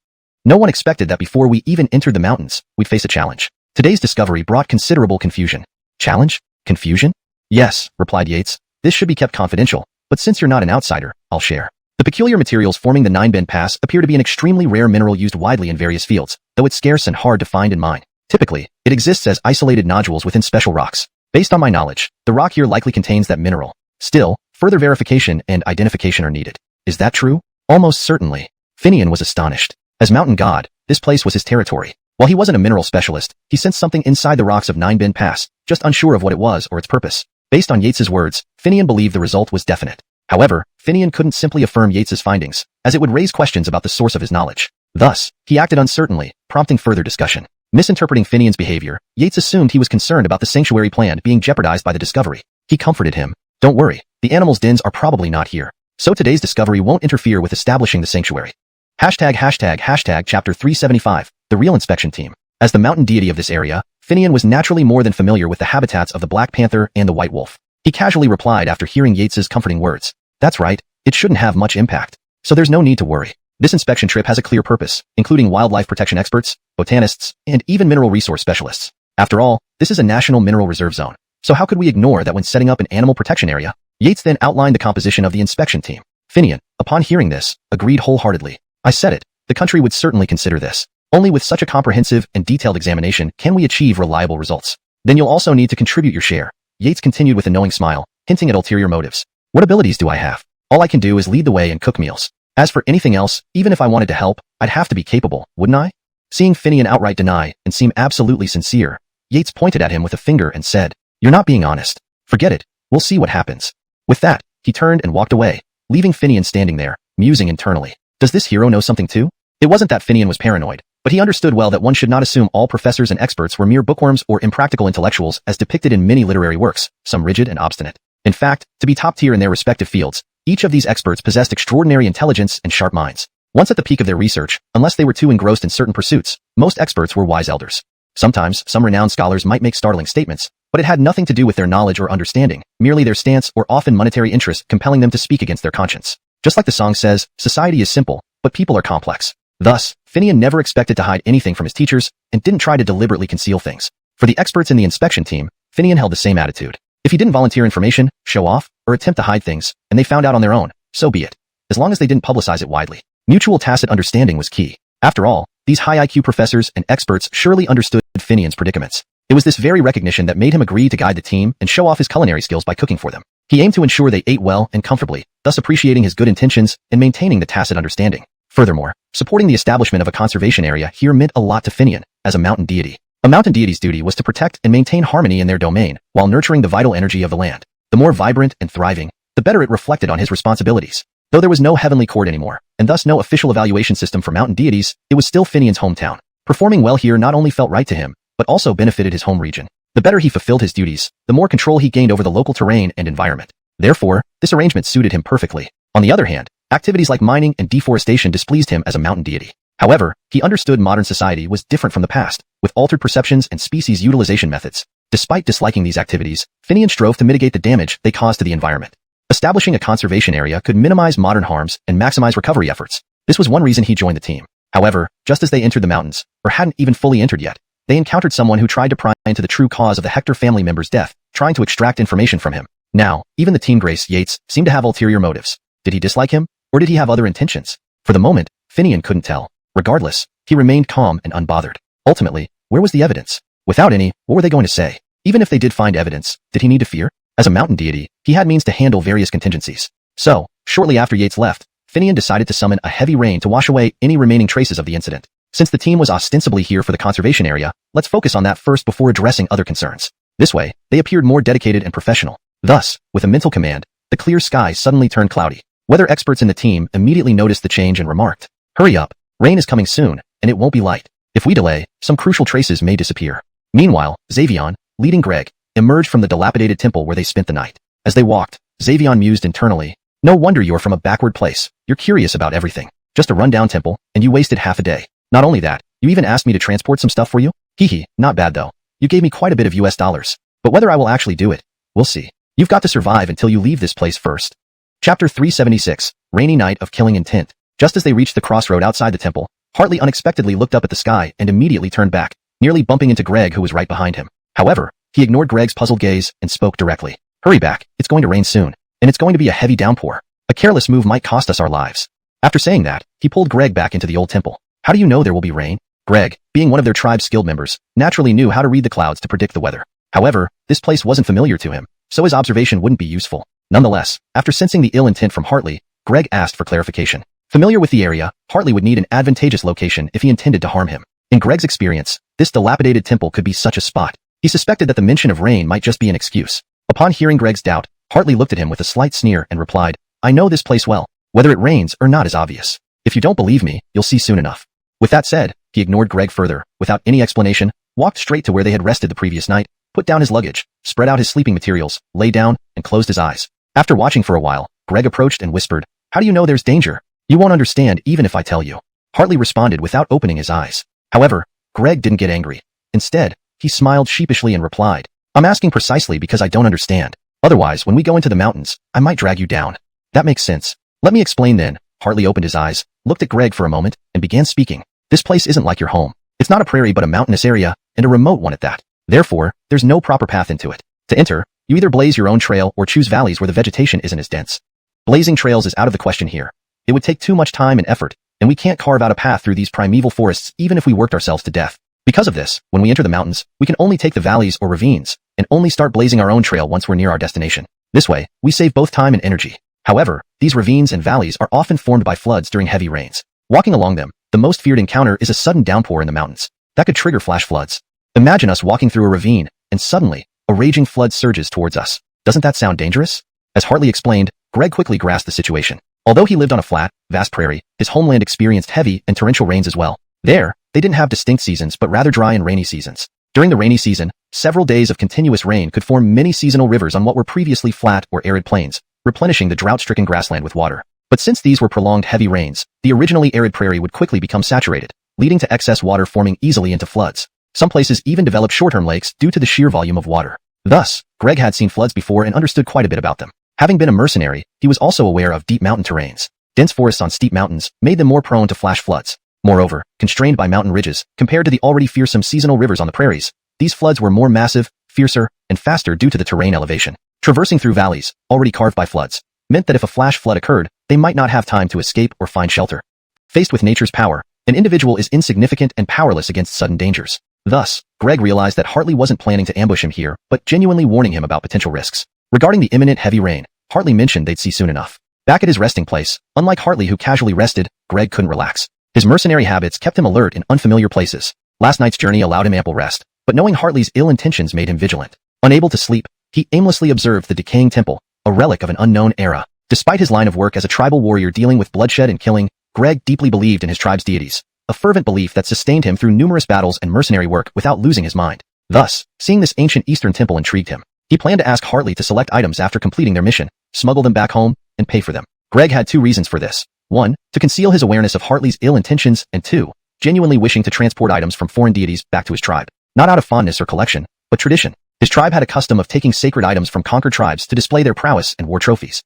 No one expected that before we even entered the mountains, we'd face a challenge. Today's discovery brought considerable confusion." "Challenge? Confusion?" "Yes," replied Yates. "This should be kept confidential, but since you're not an outsider, I'll share. The peculiar materials forming the 9-bin pass appear to be an extremely rare mineral used widely in various fields, though it's scarce and hard to find and mine. Typically, it exists as isolated nodules within special rocks. Based on my knowledge, the rock here likely contains that mineral. Still, further verification and identification are needed." "Is that true?" "Almost certainly." Finian was astonished. As Mountain God, this place was his territory. While he wasn't a mineral specialist, he sensed something inside the rocks of 9-bin pass, just unsure of what it was or its purpose. Based on Yates's words, Finian believed the result was definite. However, Finian couldn't simply affirm Yates's findings, as it would raise questions about the source of his knowledge. Thus, he acted uncertainly, prompting further discussion. Misinterpreting Finian's behavior, Yates assumed he was concerned about the sanctuary plan being jeopardized by the discovery. He comforted him. "Don't worry, the animals' dens are probably not here, so today's discovery won't interfere with establishing the sanctuary." Chapter 375, The Real Inspection Team. As the mountain deity of this area, Finian was naturally more than familiar with the habitats of the black panther and the white wolf. He casually replied after hearing Yates's comforting words, "That's right, it shouldn't have much impact. So there's no need to worry. This inspection trip has a clear purpose, including wildlife protection experts, botanists, and even mineral resource specialists. After all, this is a national mineral reserve zone. So how could we ignore that when setting up an animal protection area?" Yates then outlined the composition of the inspection team. Finian, upon hearing this, agreed wholeheartedly. "I said it, the country would certainly consider this. Only with such a comprehensive and detailed examination can we achieve reliable results. Then you'll also need to contribute your share." Yates continued with a knowing smile, hinting at ulterior motives. "What abilities do I have? All I can do is lead the way and cook meals. As for anything else, even if I wanted to help, I'd have to be capable, wouldn't I?" Seeing Finian outright deny and seem absolutely sincere, Yates pointed at him with a finger and said, "You're not being honest. Forget it, we'll see what happens." With that, he turned and walked away, leaving Finian standing there, musing internally. Does this hero know something too? It wasn't that Finian was paranoid, but he understood well that one should not assume all professors and experts were mere bookworms or impractical intellectuals as depicted in many literary works, some rigid and obstinate. In fact, to be top tier in their respective fields, Each of these experts possessed extraordinary intelligence and sharp minds. Once at the peak of their research, unless they were too engrossed in certain pursuits, most experts were wise elders. Sometimes, some renowned scholars might make startling statements, but it had nothing to do with their knowledge or understanding, merely their stance or often monetary interest compelling them to speak against their conscience. Just like the song says, society is simple, but people are complex. Thus, Finian never expected to hide anything from his teachers and didn't try to deliberately conceal things. For the experts in the inspection team, Finian held the same attitude. If he didn't volunteer information, show off, or attempt to hide things, and they found out on their own, so be it. As long as they didn't publicize it widely. Mutual tacit understanding was key. After all, these high IQ professors and experts surely understood Finian's predicaments. It was this very recognition that made him agree to guide the team and show off his culinary skills by cooking for them. He aimed to ensure they ate well and comfortably, thus appreciating his good intentions and maintaining the tacit understanding. Furthermore, supporting the establishment of a conservation area here meant a lot to Finian, as a mountain deity. A mountain deity's duty was to protect and maintain harmony in their domain, while nurturing the vital energy of the land. The more vibrant and thriving, the better it reflected on his responsibilities. Though there was no heavenly court anymore, and thus no official evaluation system for mountain deities, it was still Finian's hometown. Performing well here not only felt right to him, but also benefited his home region. The better he fulfilled his duties, the more control he gained over the local terrain and environment. Therefore, this arrangement suited him perfectly. On the other hand, activities like mining and deforestation displeased him as a mountain deity. However, he understood modern society was different from the past, with altered perceptions and species utilization methods. Despite disliking these activities, Finian strove to mitigate the damage they caused to the environment. Establishing a conservation area could minimize modern harms and maximize recovery efforts. This was one reason he joined the team. However, just as they entered the mountains, or hadn't even fully entered yet, they encountered someone who tried to pry into the true cause of the Hector family member's death, trying to extract information from him. Now, even the team Grace Yates seemed to have ulterior motives. Did he dislike him, or did he have other intentions? For the moment, Finian couldn't tell. Regardless, he remained calm and unbothered. Ultimately, where was the evidence? Without any, what were they going to say? Even if they did find evidence, did he need to fear? As a mountain deity, he had means to handle various contingencies. So, shortly after Yates left, Finian decided to summon a heavy rain to wash away any remaining traces of the incident. Since the team was ostensibly here for the conservation area, let's focus on that first before addressing other concerns. This way, they appeared more dedicated and professional. Thus, with a mental command, the clear sky suddenly turned cloudy. Weather experts in the team immediately noticed the change and remarked, "Hurry up, rain is coming soon, and it won't be light. If we delay, some crucial traces may disappear." Meanwhile, Xavion, leading Greg, emerged from the dilapidated temple where they spent the night. As they walked, Xavion mused internally, "No wonder you're from a backward place. You're curious about everything. Just a rundown temple, and you wasted half a day. Not only that, you even asked me to transport some stuff for you? Hee, not bad though. You gave me quite a bit of US dollars. But whether I will actually do it, we'll see. You've got to survive until you leave this place first." Chapter 376, Rainy Night of Killing Intent. Just as they reached the crossroad outside the temple, Hartley unexpectedly looked up at the sky and immediately turned back, nearly bumping into Greg who was right behind him. However, he ignored Greg's puzzled gaze and spoke directly. "Hurry back, it's going to rain soon, and it's going to be a heavy downpour. A careless move might cost us our lives." After saying that, he pulled Greg back into the old temple. "How do you know there will be rain?" Greg, being one of their tribe's skilled members, naturally knew how to read the clouds to predict the weather. However, this place wasn't familiar to him, so his observation wouldn't be useful. Nonetheless, after sensing the ill intent from Hartley, Greg asked for clarification. Familiar with the area, Hartley would need an advantageous location if he intended to harm him. In Greg's experience, this dilapidated temple could be such a spot. He suspected that the mention of rain might just be an excuse. Upon hearing Greg's doubt, Hartley looked at him with a slight sneer and replied, "I know this place well. Whether it rains or not is obvious. If you don't believe me, you'll see soon enough." With that said, he ignored Greg further, without any explanation, walked straight to where they had rested the previous night, put down his luggage, spread out his sleeping materials, lay down, and closed his eyes. After watching for a while, Greg approached and whispered, "How do you know there's danger? You won't understand even if I tell you." Hartley responded without opening his eyes. However, Greg didn't get angry. Instead, he smiled sheepishly and replied, "I'm asking precisely because I don't understand. Otherwise, when we go into the mountains, I might drag you down." "That makes sense. Let me explain then." Hartley opened his eyes, looked at Greg for a moment, and began speaking. "This place isn't like your home. It's not a prairie but a mountainous area, and a remote one at that. Therefore, there's no proper path into it. To enter, you either blaze your own trail or choose valleys where the vegetation isn't as dense. Blazing trails is out of the question here. It would take too much time and effort, and we can't carve out a path through these primeval forests even if we worked ourselves to death. Because of this, when we enter the mountains, we can only take the valleys or ravines, and only start blazing our own trail once we're near our destination. This way, we save both time and energy. However, these ravines and valleys are often formed by floods during heavy rains. Walking along them, the most feared encounter is a sudden downpour in the mountains. That could trigger flash floods. Imagine us walking through a ravine, and suddenly, a raging flood surges towards us. Doesn't that sound dangerous? As Hartley explained, Greg quickly grasped the situation. Although he lived on a flat, vast prairie, his homeland experienced heavy and torrential rains as well. There, they didn't have distinct seasons but rather dry and rainy seasons. During the rainy season, several days of continuous rain could form many seasonal rivers on what were previously flat or arid plains, replenishing the drought-stricken grassland with water. But since these were prolonged heavy rains, the originally arid prairie would quickly become saturated, leading to excess water forming easily into floods. Some places even developed short-term lakes due to the sheer volume of water. Thus, Greg had seen floods before and understood quite a bit about them. Having been a mercenary, he was also aware of deep mountain terrains. Dense forests on steep mountains made them more prone to flash floods. Moreover, constrained by mountain ridges, compared to the already fearsome seasonal rivers on the prairies, these floods were more massive, fiercer, and faster due to the terrain elevation. Traversing through valleys, already carved by floods, meant that if a flash flood occurred, they might not have time to escape or find shelter. Faced with nature's power, an individual is insignificant and powerless against sudden dangers. Thus, Greg realized that Hartley wasn't planning to ambush him here, but genuinely warning him about potential risks. Regarding the imminent heavy rain, Hartley mentioned they'd see soon enough. Back at his resting place, unlike Hartley who casually rested, Greg couldn't relax. His mercenary habits kept him alert in unfamiliar places. Last night's journey allowed him ample rest, but knowing Hartley's ill intentions made him vigilant. Unable to sleep, he aimlessly observed the decaying temple, a relic of an unknown era. Despite his line of work as a tribal warrior dealing with bloodshed and killing, Greg deeply believed in his tribe's deities, a fervent belief that sustained him through numerous battles and mercenary work without losing his mind. Thus, seeing this ancient Eastern temple intrigued him. He planned to ask Hartley to select items after completing their mission, smuggle them back home, and pay for them. Greg had two reasons for this. 1. To conceal his awareness of Hartley's ill intentions, and 2. Genuinely wishing to transport items from foreign deities back to his tribe. Not out of fondness or collection, but tradition. His tribe had a custom of taking sacred items from conquered tribes to display their prowess and war trophies.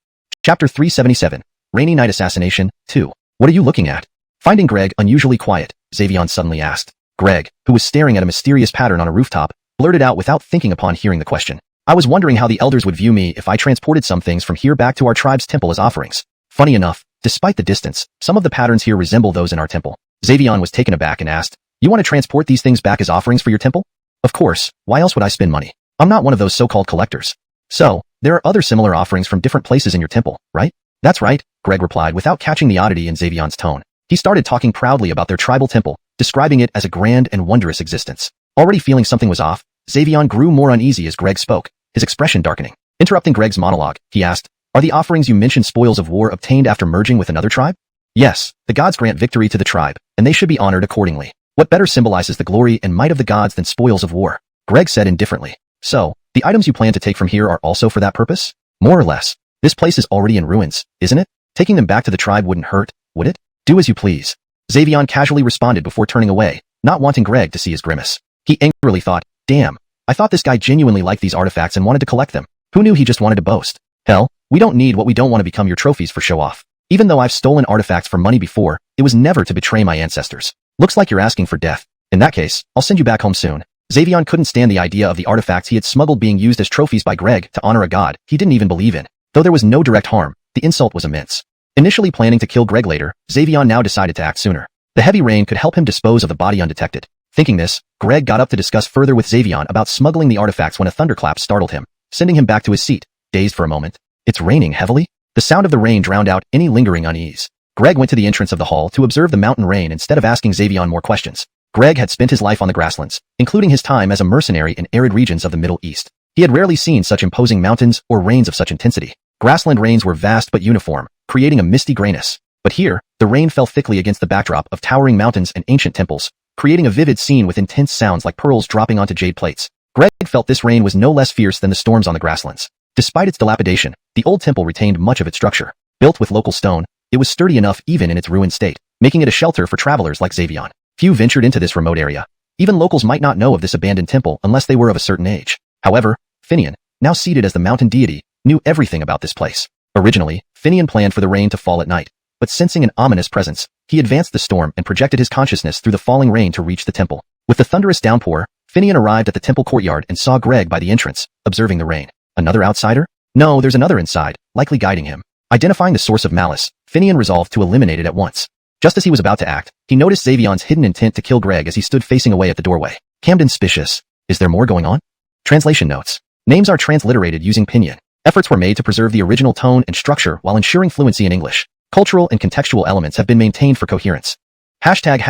Chapter 377, Rainy Night Assassination, 2. What are you looking at? Finding Greg unusually quiet, Xavion suddenly asked. Greg, who was staring at a mysterious pattern on a rooftop, blurted out without thinking upon hearing the question. I was wondering how the elders would view me if I transported some things from here back to our tribe's temple as offerings. Funny enough, despite the distance, some of the patterns here resemble those in our temple. Xavion was taken aback and asked, you want to transport these things back as offerings for your temple? Of course, why else would I spend money? I'm not one of those so-called collectors. So, there are other similar offerings from different places in your temple, right? That's right, Greg replied without catching the oddity in Xavion's tone. He started talking proudly about their tribal temple, describing it as a grand and wondrous existence. Already feeling something was off, Xavion grew more uneasy as Greg spoke, his expression darkening. Interrupting Greg's monologue, he asked, are the offerings you mentioned spoils of war obtained after merging with another tribe? Yes, the gods grant victory to the tribe, and they should be honored accordingly. What better symbolizes the glory and might of the gods than spoils of war? Greg said indifferently. So, the items you plan to take from here are also for that purpose? More or less. This place is already in ruins, isn't it? Taking them back to the tribe wouldn't hurt, would it? Do as you please. Xavion casually responded before turning away, not wanting Greg to see his grimace. He angrily thought, damn, I thought this guy genuinely liked these artifacts and wanted to collect them. Who knew he just wanted to boast? Hell, we don't need what we don't want to become your trophies for show-off. Even though I've stolen artifacts for money before, it was never to betray my ancestors. Looks like you're asking for death. In that case, I'll send you back home soon. Xavion couldn't stand the idea of the artifacts he had smuggled being used as trophies by Greg to honor a god he didn't even believe in. Though there was no direct harm, the insult was immense. Initially planning to kill Greg later, Xavion now decided to act sooner. The heavy rain could help him dispose of the body undetected. Thinking this, Greg got up to discuss further with Xavion about smuggling the artifacts when a thunderclap startled him, sending him back to his seat, dazed for a moment. It's raining heavily? The sound of the rain drowned out any lingering unease. Greg went to the entrance of the hall to observe the mountain rain instead of asking Xavion more questions. Greg had spent his life on the grasslands, including his time as a mercenary in arid regions of the Middle East. He had rarely seen such imposing mountains or rains of such intensity. Grassland rains were vast but uniform, creating a misty grayness. But here, the rain fell thickly against the backdrop of towering mountains and ancient temples, creating a vivid scene with intense sounds like pearls dropping onto jade plates. Greg felt this rain was no less fierce than the storms on the grasslands. Despite its dilapidation, the old temple retained much of its structure. Built with local stone, it was sturdy enough even in its ruined state, making it a shelter for travelers like Xavion. Few ventured into this remote area. Even locals might not know of this abandoned temple unless they were of a certain age. However, Finian, now seated as the mountain deity, knew everything about this place. Originally, Finian planned for the rain to fall at night, but sensing an ominous presence, he advanced the storm and projected his consciousness through the falling rain to reach the temple. With the thunderous downpour, Finian arrived at the temple courtyard and saw Greg by the entrance, observing the rain. Another outsider? No, there's another inside, likely guiding him. Identifying the source of malice, Finian resolved to eliminate it at once. Just as he was about to act, he noticed Xavion's hidden intent to kill Greg as he stood facing away at the doorway. Camden suspicious. Is there more going on? Translation notes. Names are transliterated using pinyin. Efforts were made to preserve the original tone and structure while ensuring fluency in English. Cultural and contextual elements have been maintained for coherence. Hashtag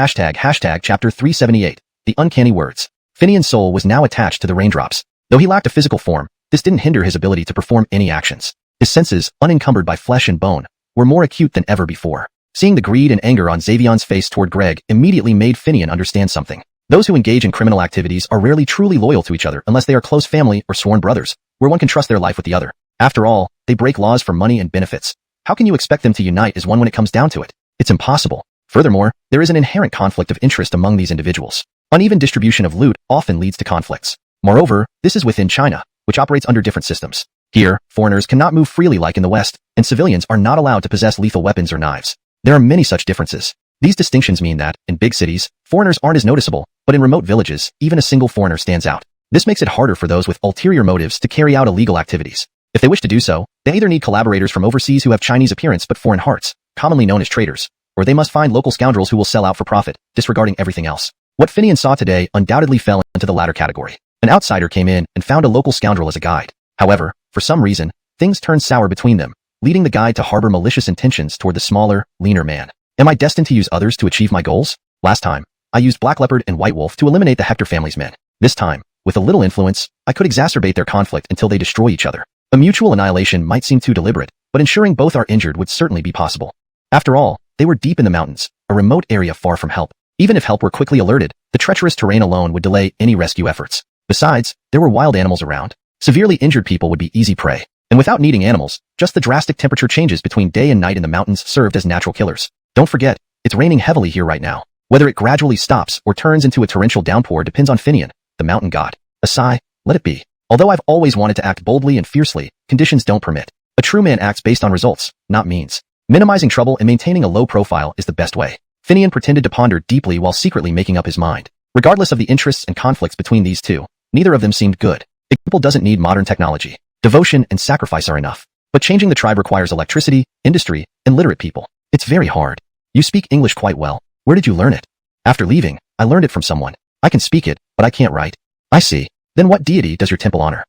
chapter 378. The uncanny words. Finian's soul was now attached to the raindrops. Though he lacked a physical form, this didn't hinder his ability to perform any actions. His senses, unencumbered by flesh and bone, were more acute than ever before. Seeing the greed and anger on Xavion's face toward Greg immediately made Finian understand something. Those who engage in criminal activities are rarely truly loyal to each other unless they are close family or sworn brothers, where one can trust their life with the other. After all, They break laws for money and benefits. How can you expect them to unite as one when it comes down to it? It's impossible. Furthermore, there is an inherent conflict of interest among these individuals. Uneven distribution of loot often leads to conflicts. Moreover, this is within China, which operates under different systems. Here, foreigners cannot move freely like in the West, and civilians are not allowed to possess lethal weapons or knives. There are many such differences. These distinctions mean that, in big cities, foreigners aren't as noticeable, but in remote villages, even a single foreigner stands out. This makes it harder for those with ulterior motives to carry out illegal activities. If they wish to do so, they either need collaborators from overseas who have Chinese appearance but foreign hearts, commonly known as traders, or they must find local scoundrels who will sell out for profit, disregarding everything else. What Finian saw today undoubtedly fell into the latter category. An outsider came in and found a local scoundrel as a guide. However, for some reason, things turned sour between them, leading the guide to harbor malicious intentions toward the smaller, leaner man. Am I destined to use others to achieve my goals? Last time, I used Black Leopard and White Wolf to eliminate the Hector family's men. This time, with a little influence, I could exacerbate their conflict until they destroy each other. A mutual annihilation might seem too deliberate, but ensuring both are injured would certainly be possible. After all, they were deep in the mountains, a remote area far from help. Even if help were quickly alerted, the treacherous terrain alone would delay any rescue efforts. Besides, there were wild animals around. Severely injured people would be easy prey. And without needing animals, just the drastic temperature changes between day and night in the mountains served as natural killers. Don't forget, it's raining heavily here right now. Whether it gradually stops or turns into a torrential downpour depends on Finian, the mountain god. A sigh, let it be. Although I've always wanted to act boldly and fiercely, conditions don't permit. A true man acts based on results, not means. Minimizing trouble and maintaining a low profile is the best way. Finian pretended to ponder deeply while secretly making up his mind. Regardless of the interests and conflicts between these two, neither of them seemed good. A people doesn't need modern technology. Devotion and sacrifice are enough. But changing the tribe requires electricity, industry, and literate people. It's very hard. You speak English quite well. Where did you learn it? After leaving, I learned it from someone. I can speak it, but I can't write. I see. Then what deity does your temple honor?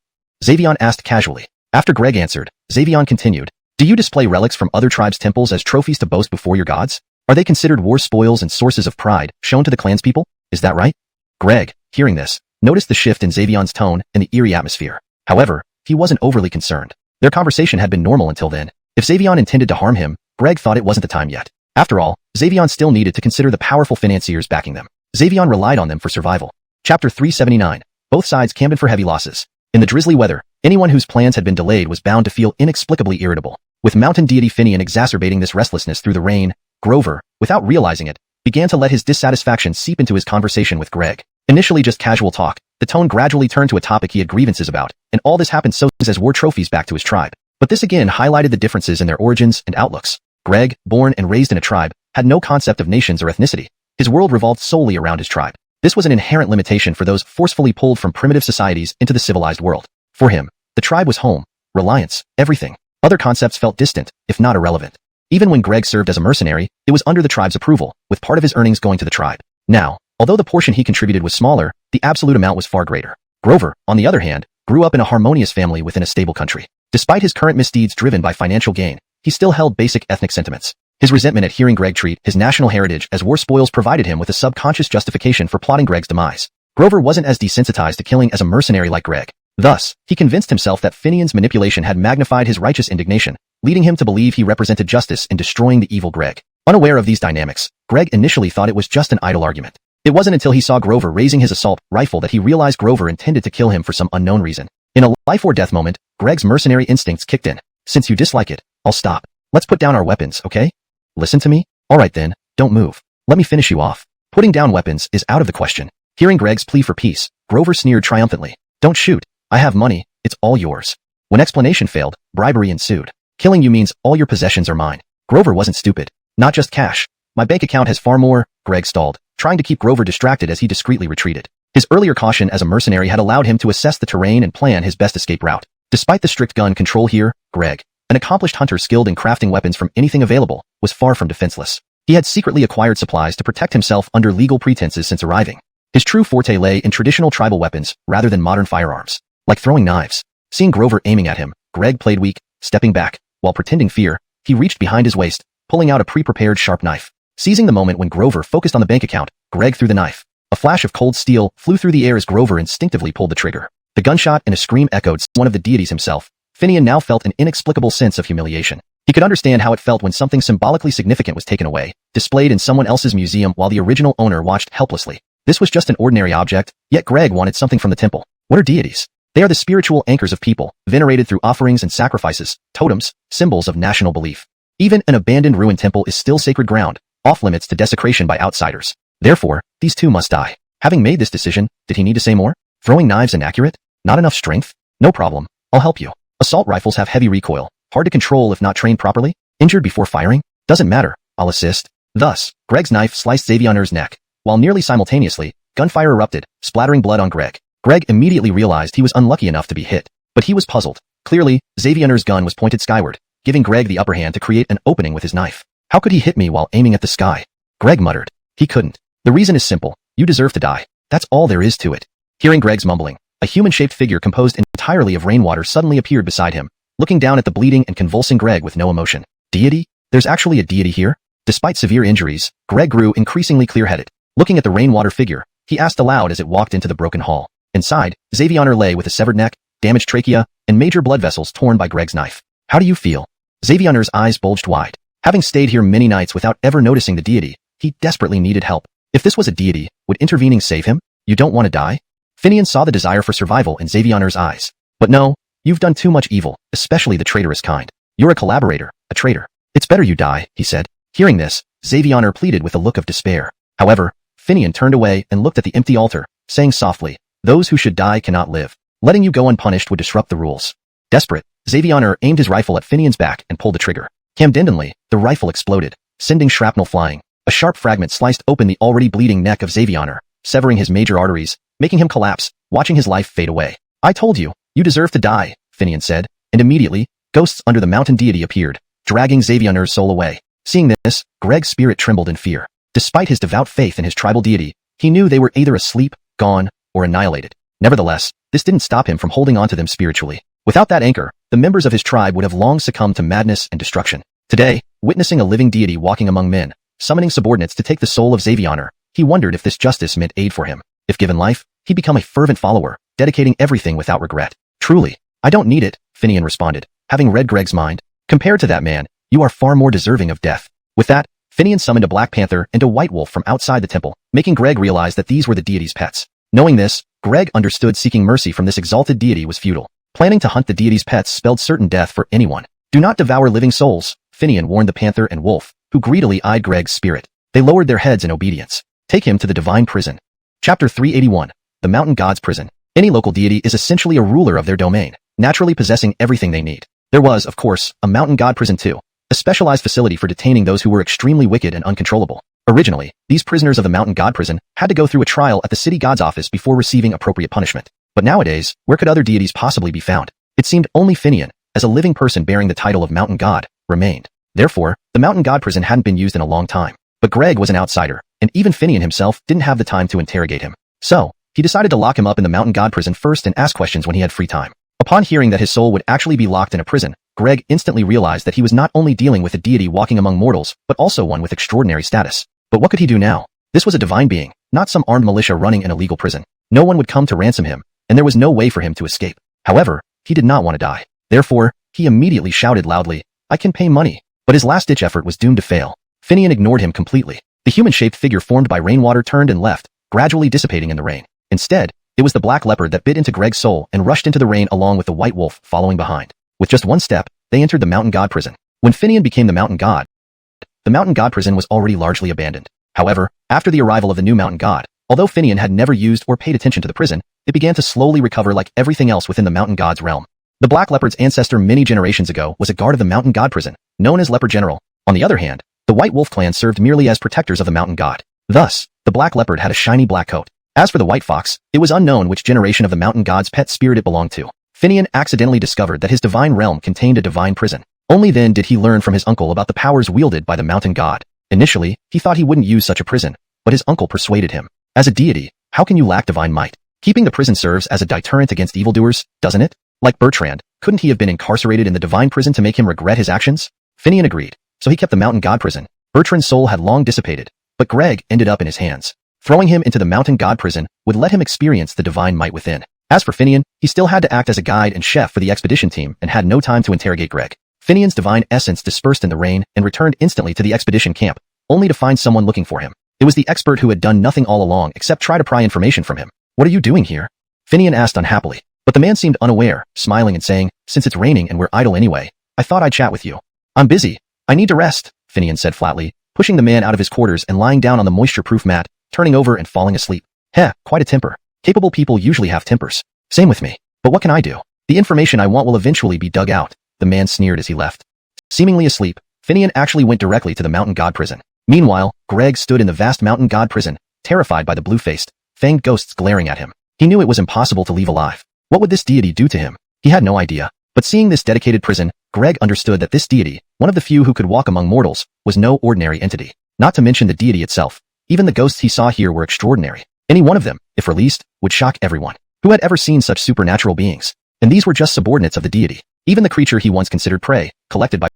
Xavion asked casually. After Greg answered, Xavion continued. Do you display relics from other tribes' temples as trophies to boast before your gods? Are they considered war spoils and sources of pride, shown to the clanspeople? Is that right? Greg, hearing this, noticed the shift in Xavion's tone and the eerie atmosphere. However, he wasn't overly concerned. Their conversation had been normal until then. If Xavion intended to harm him, Greg thought it wasn't the time yet. After all, Xavion still needed to consider the powerful financiers backing them. Xavion relied on them for survival. Chapter 379. Both sides camped for heavy losses. In the drizzly weather, anyone whose plans had been delayed was bound to feel inexplicably irritable. With mountain deity Finian exacerbating this restlessness through the rain, Grover, without realizing it, began to let his dissatisfaction seep into his conversation with Greg. Initially just casual talk, the tone gradually turned to a topic he had grievances about, and all this happened so as war trophies back to his tribe. But this again highlighted the differences in their origins and outlooks. Greg, born and raised in a tribe, had no concept of nations or ethnicity. His world revolved solely around his tribe. This was an inherent limitation for those forcefully pulled from primitive societies into the civilized world. For him, the tribe was home, reliance, everything. Other concepts felt distant, if not irrelevant. Even when Greg served as a mercenary, it was under the tribe's approval, with part of his earnings going to the tribe. Now, although the portion he contributed was smaller, the absolute amount was far greater. Grover, on the other hand, grew up in a harmonious family within a stable country. Despite his current misdeeds driven by financial gain, he still held basic ethnic sentiments. His resentment at hearing Greg treat his national heritage as war spoils provided him with a subconscious justification for plotting Greg's demise. Grover wasn't as desensitized to killing as a mercenary like Greg. Thus, he convinced himself that Finian's manipulation had magnified his righteous indignation, leading him to believe he represented justice in destroying the evil Greg. Unaware of these dynamics, Greg initially thought it was just an idle argument. It wasn't until he saw Grover raising his assault rifle that he realized Grover intended to kill him for some unknown reason. In a life-or-death moment, Greg's mercenary instincts kicked in. Since you dislike it, I'll stop. Let's put down our weapons, okay? Listen to me? Alright then, don't move. Let me finish you off. Putting down weapons is out of the question. Hearing Greg's plea for peace, Grover sneered triumphantly. Don't shoot. I have money, it's all yours. When explanation failed, bribery ensued. Killing you means all your possessions are mine. Grover wasn't stupid. Not just cash. My bank account has far more, Greg stalled, trying to keep Grover distracted as he discreetly retreated. His earlier caution as a mercenary had allowed him to assess the terrain and plan his best escape route. Despite the strict gun control here, Greg, an accomplished hunter skilled in crafting weapons from anything available, was far from defenseless. He had secretly acquired supplies to protect himself under legal pretenses since arriving. His true forte lay in traditional tribal weapons rather than modern firearms, like throwing knives. Seeing Grover aiming at him, Greg played weak, stepping back. While pretending fear, he reached behind his waist, pulling out a pre-prepared sharp knife. Seizing the moment when Grover focused on the bank account, Greg threw the knife. A flash of cold steel flew through the air as Grover instinctively pulled the trigger. The gunshot and a scream echoed one of the deities himself. Finian now felt an inexplicable sense of humiliation. He could understand how it felt when something symbolically significant was taken away, displayed in someone else's museum while the original owner watched helplessly. This was just an ordinary object, yet Greg wanted something from the temple. What are deities? They are the spiritual anchors of people, venerated through offerings and sacrifices, totems, symbols of national belief. Even an abandoned ruined temple is still sacred ground, off-limits to desecration by outsiders. Therefore, these two must die. Having made this decision, did he need to say more? Throwing knives inaccurate? Not enough strength? No problem. I'll help you. Assault rifles have heavy recoil, hard to control if not trained properly. Injured before firing? Doesn't matter. I'll assist. Thus, Greg's knife sliced Xavier's neck, while nearly simultaneously, gunfire erupted, splattering blood on Greg. Greg immediately realized he was unlucky enough to be hit, but he was puzzled. Clearly, Xavier's gun was pointed skyward, giving Greg the upper hand to create an opening with his knife. How could he hit me while aiming at the sky? Greg muttered. He couldn't. The reason is simple. You deserve to die. That's all there is to it. Hearing Greg's mumbling, a human-shaped figure composed entirely of rainwater suddenly appeared beside him, looking down at the bleeding and convulsing Greg with no emotion. Deity? There's actually a deity here? Despite severe injuries, Greg grew increasingly clear-headed. Looking at the rainwater figure, he asked aloud as it walked into the broken hall. Inside, Xavier lay with a severed neck, damaged trachea, and major blood vessels torn by Greg's knife. How do you feel? Xavier's eyes bulged wide. Having stayed here many nights without ever noticing the deity, he desperately needed help. If this was a deity, would intervening save him? You don't want to die? Finian saw the desire for survival in Xavier's eyes. But no, you've done too much evil, especially the traitorous kind. You're a collaborator, a traitor. It's better you die, he said. Hearing this, Xavier pleaded with a look of despair. However, Finian turned away and looked at the empty altar, saying softly, "Those who should die cannot live. Letting you go unpunished would disrupt the rules." Desperate, Xavier aimed his rifle at Finian's back and pulled the trigger. Coincidentally, the rifle exploded, sending shrapnel flying. A sharp fragment sliced open the already bleeding neck of Xavier, severing his major arteries, making him collapse, watching his life fade away. "I told you, you deserve to die," Finian said, and immediately, ghosts under the mountain deity appeared, dragging Xavier's soul away. Seeing this, Greg's spirit trembled in fear. Despite his devout faith in his tribal deity, he knew they were either asleep, gone, or annihilated. Nevertheless, this didn't stop him from holding on to them spiritually. Without that anchor, the members of his tribe would have long succumbed to madness and destruction. Today, witnessing a living deity walking among men, summoning subordinates to take the soul of Xavier, he wondered if this justice meant aid for him. If given life, he'd become a fervent follower, dedicating everything without regret. "Truly, I don't need it," Finian responded, having read Greg's mind. "Compared to that man, you are far more deserving of death." With that, Finian summoned a black panther and a white wolf from outside the temple, making Greg realize that these were the deity's pets. Knowing this, Greg understood seeking mercy from this exalted deity was futile. Planning to hunt the deity's pets spelled certain death for anyone. "Do not devour living souls," Finian warned the panther and wolf, who greedily eyed Greg's spirit. They lowered their heads in obedience. Take him to the divine prison. Chapter 381. The Mountain God's Prison. Any local deity is essentially a ruler of their domain, naturally possessing everything they need. There was, of course, a mountain god prison too, a specialized facility for detaining those who were extremely wicked and uncontrollable. Originally, these prisoners of the mountain god prison had to go through a trial at the city god's office before receiving appropriate punishment. But nowadays, where could other deities possibly be found? It seemed only Finian, as a living person bearing the title of mountain god, remained. Therefore, the mountain god prison hadn't been used in a long time. But Greg was an outsider, and even Finian himself didn't have the time to interrogate him. So, he decided to lock him up in the mountain god prison first and ask questions when he had free time. Upon hearing that his soul would actually be locked in a prison, Greg instantly realized that he was not only dealing with a deity walking among mortals, but also one with extraordinary status. But what could he do now? This was a divine being, not some armed militia running an illegal prison. No one would come to ransom him, and there was no way for him to escape. However, he did not want to die. Therefore, he immediately shouted loudly, "I can pay money." But his last-ditch effort was doomed to fail. Finian ignored him completely. The human-shaped figure formed by rainwater turned and left, gradually dissipating in the rain. Instead, it was the black leopard that bit into Greg's soul and rushed into the rain along with the white wolf following behind. With just one step, they entered the mountain god prison. When Finian became the mountain god prison was already largely abandoned. However, after the arrival of the new mountain god, although Finian had never used or paid attention to the prison, it began to slowly recover like everything else within the mountain god's realm. The black leopard's ancestor many generations ago was a guard of the mountain god prison, known as Leopard General. On the other hand, the white wolf clan served merely as protectors of the mountain god. Thus, the black leopard had a shiny black coat. As for the white fox, it was unknown which generation of the mountain god's pet spirit it belonged to. Finian accidentally discovered that his divine realm contained a divine prison. Only then did he learn from his uncle about the powers wielded by the mountain god. Initially, he thought he wouldn't use such a prison, but his uncle persuaded him. As a deity, how can you lack divine might? Keeping the prison serves as a deterrent against evildoers, doesn't it? Like Bertrand, couldn't he have been incarcerated in the divine prison to make him regret his actions? Finian agreed, so he kept the mountain god prison. Bertrand's soul had long dissipated, but Greg ended up in his hands. Throwing him into the mountain god prison would let him experience the divine might within. As for Finian, he still had to act as a guide and chef for the expedition team and had no time to interrogate Greg. Finian's divine essence dispersed in the rain and returned instantly to the expedition camp, only to find someone looking for him. It was the expert who had done nothing all along except try to pry information from him. "What are you doing here?" Finian asked unhappily. But the man seemed unaware, smiling and saying, "Since it's raining and we're idle anyway, I thought I'd chat with you." "I'm busy. I need to rest," Finian said flatly, pushing the man out of his quarters and lying down on the moisture-proof mat, turning over and falling asleep. "Heh, quite a temper. Capable people usually have tempers. Same with me. But what can I do? The information I want will eventually be dug out," the man sneered as he left. Seemingly asleep, Finian actually went directly to the mountain god prison. Meanwhile, Greg stood in the vast mountain god prison, terrified by the blue-faced, fanged ghosts glaring at him. He knew it was impossible to leave alive. What would this deity do to him? He had no idea. But seeing this dedicated prison, Greg understood that this deity, one of the few who could walk among mortals, was no ordinary entity. Not to mention the deity itself. Even the ghosts he saw here were extraordinary. Any one of them, if released, would shock everyone. Who had ever seen such supernatural beings? And these were just subordinates of the deity. Even the creature he once considered prey, collected by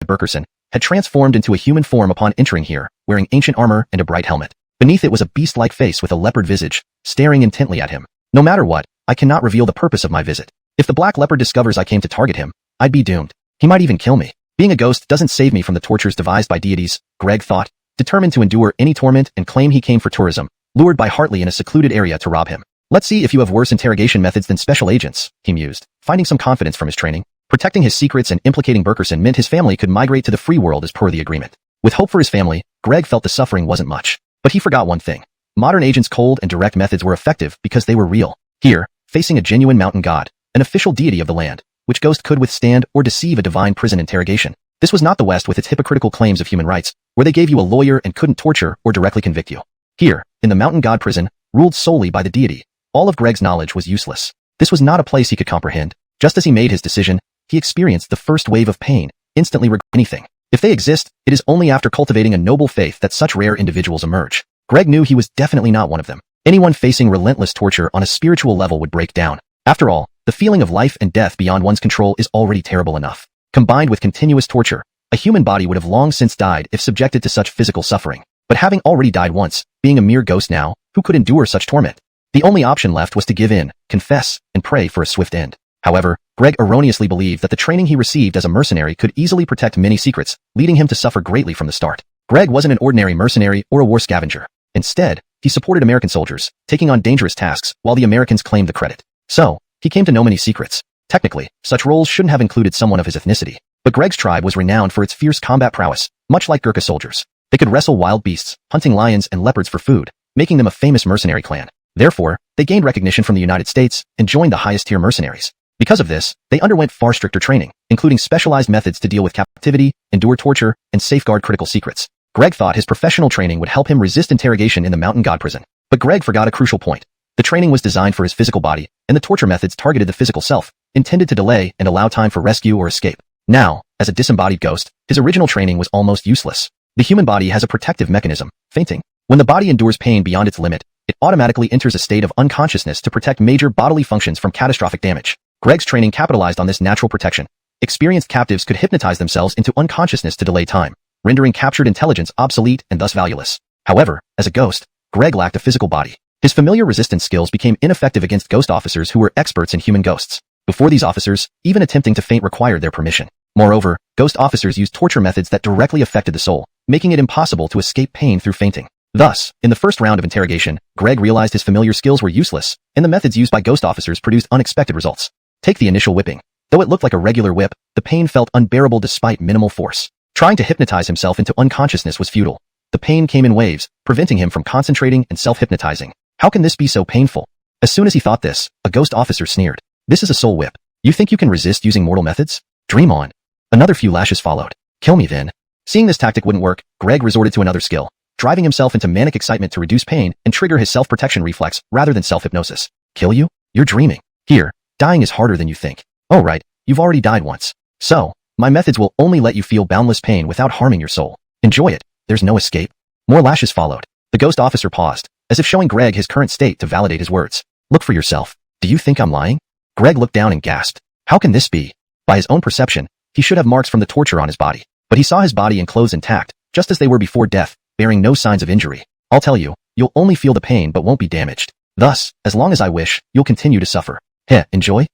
Berkerson, had transformed into a human form upon entering here, wearing ancient armor and a bright helmet. Beneath it was a beast-like face with a leopard visage, staring intently at him. "No matter what, I cannot reveal the purpose of my visit. If the black leopard discovers I came to target him, I'd be doomed. He might even kill me. Being a ghost doesn't save me from the tortures devised by deities," Greg thought, determined to endure any torment and claim he came for tourism, lured by Hartley in a secluded area to rob him. "Let's see if you have worse interrogation methods than special agents," he mused, finding some confidence from his training. Protecting his secrets and implicating Berkerson meant his family could migrate to the free world as per the agreement. With hope for his family, Greg felt the suffering wasn't much. But he forgot one thing. Modern agents' cold and direct methods were effective because they were real. Here, facing a genuine mountain god, an official deity of the land, which ghost could withstand or deceive a divine prison interrogation. This was not the West with its hypocritical claims of human rights, where they gave you a lawyer and couldn't torture or directly convict you. Here, in the mountain god prison, ruled solely by the deity, all of Greg's knowledge was useless. This was not a place he could comprehend. Just as he made his decision, he experienced the first wave of pain, instantly regretting anything. If they exist, it is only after cultivating a noble faith that such rare individuals emerge. Greg knew he was definitely not one of them. Anyone facing relentless torture on a spiritual level would break down. After all, the feeling of life and death beyond one's control is already terrible enough. Combined with continuous torture, a human body would have long since died if subjected to such physical suffering. But having already died once, being a mere ghost now, who could endure such torment? The only option left was to give in, confess, and pray for a swift end. However, Greg erroneously believed that the training he received as a mercenary could easily protect many secrets, leading him to suffer greatly from the start. Greg wasn't an ordinary mercenary or a war scavenger. Instead, he supported American soldiers, taking on dangerous tasks while the Americans claimed the credit. So, he came to know many secrets. Technically, such roles shouldn't have included someone of his ethnicity. But Greg's tribe was renowned for its fierce combat prowess, much like Gurkha soldiers. They could wrestle wild beasts, hunting lions and leopards for food, making them a famous mercenary clan. Therefore, they gained recognition from the United States and joined the highest-tier mercenaries. Because of this, they underwent far stricter training, including specialized methods to deal with captivity, endure torture, and safeguard critical secrets. Greg thought his professional training would help him resist interrogation in the mountain god prison. But Greg forgot a crucial point. The training was designed for his physical body, and the torture methods targeted the physical self, intended to delay and allow time for rescue or escape. Now, as a disembodied ghost, his original training was almost useless. The human body has a protective mechanism, fainting. When the body endures pain beyond its limit, it automatically enters a state of unconsciousness to protect major bodily functions from catastrophic damage. Greg's training capitalized on this natural protection. Experienced captives could hypnotize themselves into unconsciousness to delay time, rendering captured intelligence obsolete and thus valueless. However, as a ghost, Greg lacked a physical body. His familiar resistance skills became ineffective against ghost officers who were experts in human ghosts. Before these officers, even attempting to faint required their permission. Moreover, ghost officers used torture methods that directly affected the soul, making it impossible to escape pain through fainting. Thus, in the first round of interrogation, Greg realized his familiar skills were useless, and the methods used by ghost officers produced unexpected results. Take the initial whipping. Though it looked like a regular whip, the pain felt unbearable despite minimal force. Trying to hypnotize himself into unconsciousness was futile. The pain came in waves, preventing him from concentrating and self-hypnotizing. How can this be so painful? As soon as he thought this, a ghost officer sneered. This is a soul whip. You think you can resist using mortal methods? Dream on. Another few lashes followed. Kill me then. Seeing this tactic wouldn't work, Greg resorted to another skill, driving himself into manic excitement to reduce pain and trigger his self-protection reflex rather than self-hypnosis. Kill you? You're dreaming. Here, dying is harder than you think. Oh right, you've already died once. So, my methods will only let you feel boundless pain without harming your soul. Enjoy it. There's no escape. More lashes followed. The ghost officer paused, as if showing Greg his current state to validate his words. Look for yourself. Do you think I'm lying? Greg looked down and gasped. How can this be? By his own perception, he should have marks from the torture on his body. But he saw his body and clothes intact, just as they were before death, bearing no signs of injury. I'll tell you, you'll only feel the pain but won't be damaged. Thus, as long as I wish, you'll continue to suffer. Heh, enjoy?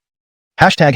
Hashtag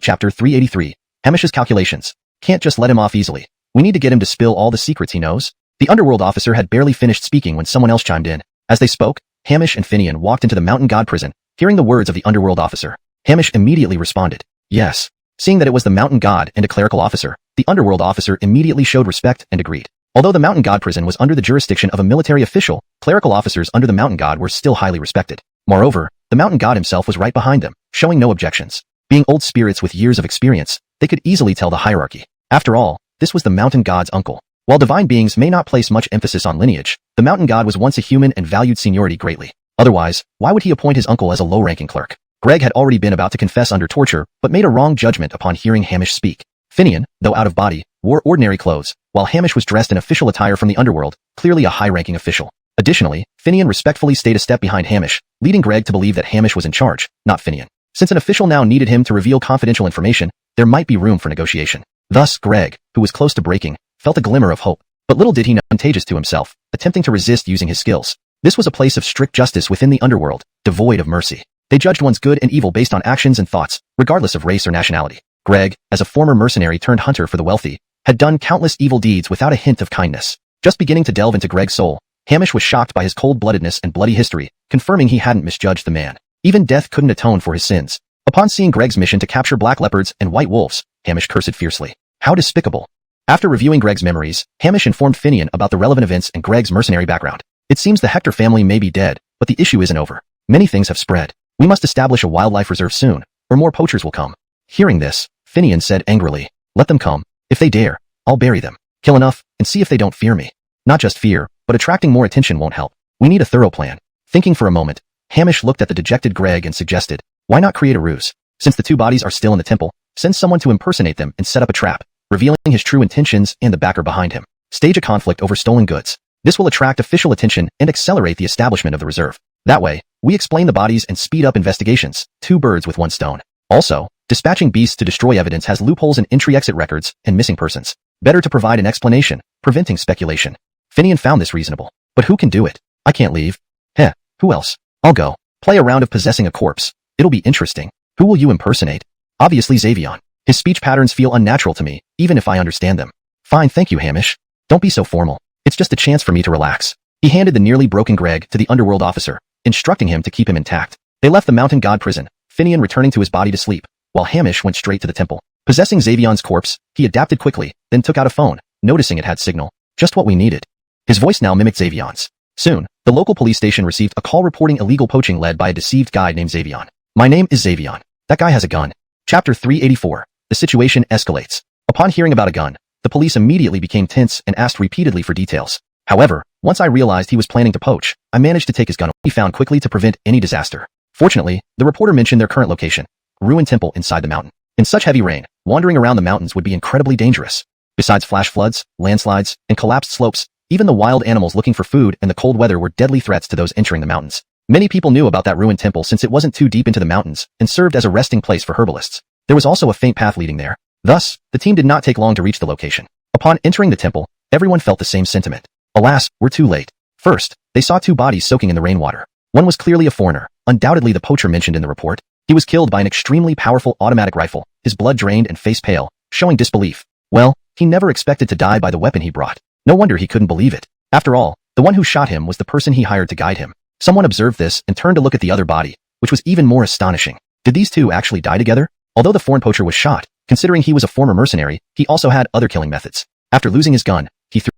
chapter 383. Hamish's calculations. Can't just let him off easily. We need to get him to spill all the secrets he knows. The underworld officer had barely finished speaking when someone else chimed in. As they spoke, Hamish and Finian walked into the mountain god prison, Hearing the words of the underworld officer, Hamish immediately responded, yes. Seeing that it was the mountain god and a clerical officer, the underworld officer immediately showed respect and agreed. Although the mountain god prison was under the jurisdiction of a military official, clerical officers under the mountain god were still highly respected. Moreover, the mountain god himself was right behind them, showing no objections. Being old spirits with years of experience, they could easily tell the hierarchy. After all, this was the mountain god's uncle. While divine beings may not place much emphasis on lineage, the mountain god was once a human and valued seniority greatly. Otherwise, why would he appoint his uncle as a low-ranking clerk? Greg had already been about to confess under torture, but made a wrong judgment upon hearing Hamish speak. Finian, though out of body, wore ordinary clothes, while Hamish was dressed in official attire from the underworld, clearly a high-ranking official. Additionally, Finian respectfully stayed a step behind Hamish, leading Greg to believe that Hamish was in charge, not Finian. Since an official now needed him to reveal confidential information, there might be room for negotiation. Thus, Greg, who was close to breaking, felt a glimmer of hope. But little did he know contagious to himself, attempting to resist using his skills. This was a place of strict justice within the underworld, devoid of mercy. They judged one's good and evil based on actions and thoughts, regardless of race or nationality. Greg, as a former mercenary turned hunter for the wealthy, had done countless evil deeds without a hint of kindness. Just beginning to delve into Greg's soul, Hamish was shocked by his cold-bloodedness and bloody history, confirming he hadn't misjudged the man. Even death couldn't atone for his sins. Upon seeing Greg's mission to capture black leopards and white wolves, Hamish cursed fiercely. How despicable. After reviewing Greg's memories, Hamish informed Finian about the relevant events and Greg's mercenary background. It seems the Hector family may be dead, but the issue isn't over. Many things have spread. We must establish a wildlife reserve soon, or more poachers will come. Hearing this, Finian said angrily, let them come. If they dare, I'll bury them. Kill enough, and see if they don't fear me. Not just fear, but attracting more attention won't help. We need a thorough plan. Thinking for a moment, Hamish looked at the dejected Greg and suggested, why not create a ruse? Since the two bodies are still in the temple, send someone to impersonate them and set up a trap, revealing his true intentions and the backer behind him. Stage a conflict over stolen goods. This will attract official attention and accelerate the establishment of the reserve. That way, we explain the bodies and speed up investigations, 2 birds with 1 stone. Also, dispatching beasts to destroy evidence has loopholes in entry-exit records and missing persons. Better to provide an explanation, preventing speculation. Finian found this reasonable. But who can do it? I can't leave. Heh, who else? I'll go. Play a round of possessing a corpse. It'll be interesting. Who will you impersonate? Obviously Xavion. His speech patterns feel unnatural to me, even if I understand them. Fine, thank you, Hamish. Don't be so formal. It's just a chance for me to relax. He handed the nearly broken Greg to the underworld officer, instructing him to keep him intact. They left the mountain god prison, Finian returning to his body to sleep, while Hamish went straight to the temple. Possessing Xavion's corpse, he adapted quickly, then took out a phone, noticing it had signal. Just what we needed. His voice now mimicked Xavion's. Soon, the local police station received a call reporting illegal poaching led by a deceived guide named Xavion. My name is Xavion. That guy has a gun. Chapter 384. The situation escalates. Upon hearing about a gun, the police immediately became tense and asked repeatedly for details. However, once I realized he was planning to poach, I managed to take his gun he found quickly to prevent any disaster. Fortunately, the reporter mentioned their current location, a ruined temple inside the mountain. In such heavy rain, wandering around the mountains would be incredibly dangerous. Besides flash floods, landslides, and collapsed slopes, even the wild animals looking for food and the cold weather were deadly threats to those entering the mountains. Many people knew about that ruined temple since it wasn't too deep into the mountains and served as a resting place for herbalists. There was also a faint path leading there. Thus, the team did not take long to reach the location. Upon entering the temple, everyone felt the same sentiment. Alas, we're too late. First, they saw 2 bodies soaking in the rainwater. One was clearly a foreigner, undoubtedly the poacher mentioned in the report. He was killed by an extremely powerful automatic rifle, his blood drained and face pale, showing disbelief. Well, he never expected to die by the weapon he brought. No wonder he couldn't believe it. After all, the one who shot him was the person he hired to guide him. Someone observed this and turned to look at the other body, which was even more astonishing. Did these 2 actually die together? Although the foreign poacher was shot, considering he was a former mercenary, he also had other killing methods. After losing his gun, he threw.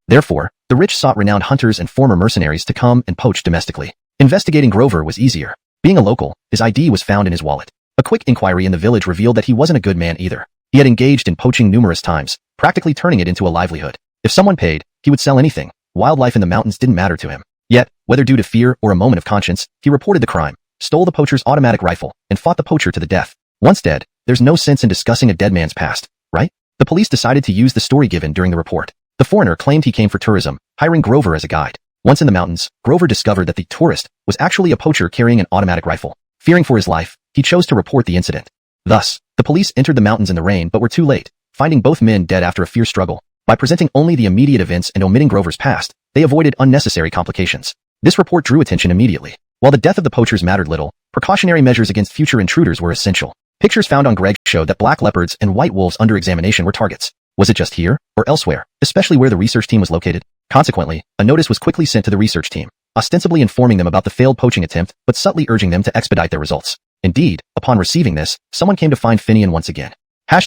Therefore, the rich sought renowned hunters and former mercenaries to come and poach domestically. Investigating Grover was easier. Being a local, his ID was found in his wallet. A quick inquiry in the village revealed that he wasn't a good man either. He had engaged in poaching numerous times, practically turning it into a livelihood. If someone paid, he would sell anything. Wildlife in the mountains didn't matter to him. Yet, whether due to fear or a moment of conscience, he reported the crime, stole the poacher's automatic rifle, and fought the poacher to the death. Once dead, there's no sense in discussing a dead man's past, right? The police decided to use the story given during the report. The foreigner claimed he came for tourism, hiring Grover as a guide. Once in the mountains, Grover discovered that the tourist was actually a poacher carrying an automatic rifle. Fearing for his life, he chose to report the incident. Thus, the police entered the mountains in the rain but were too late, finding both men dead after a fierce struggle. By presenting only the immediate events and omitting Grover's past, they avoided unnecessary complications. This report drew attention immediately. While the death of the poachers mattered little, precautionary measures against future intruders were essential. Pictures found on Greg showed that black leopards and white wolves under examination were targets. Was it just here, or elsewhere, especially where the research team was located? Consequently, a notice was quickly sent to the research team, ostensibly informing them about the failed poaching attempt but subtly urging them to expedite their results. Indeed, upon receiving this, someone came to find Finian once again. #####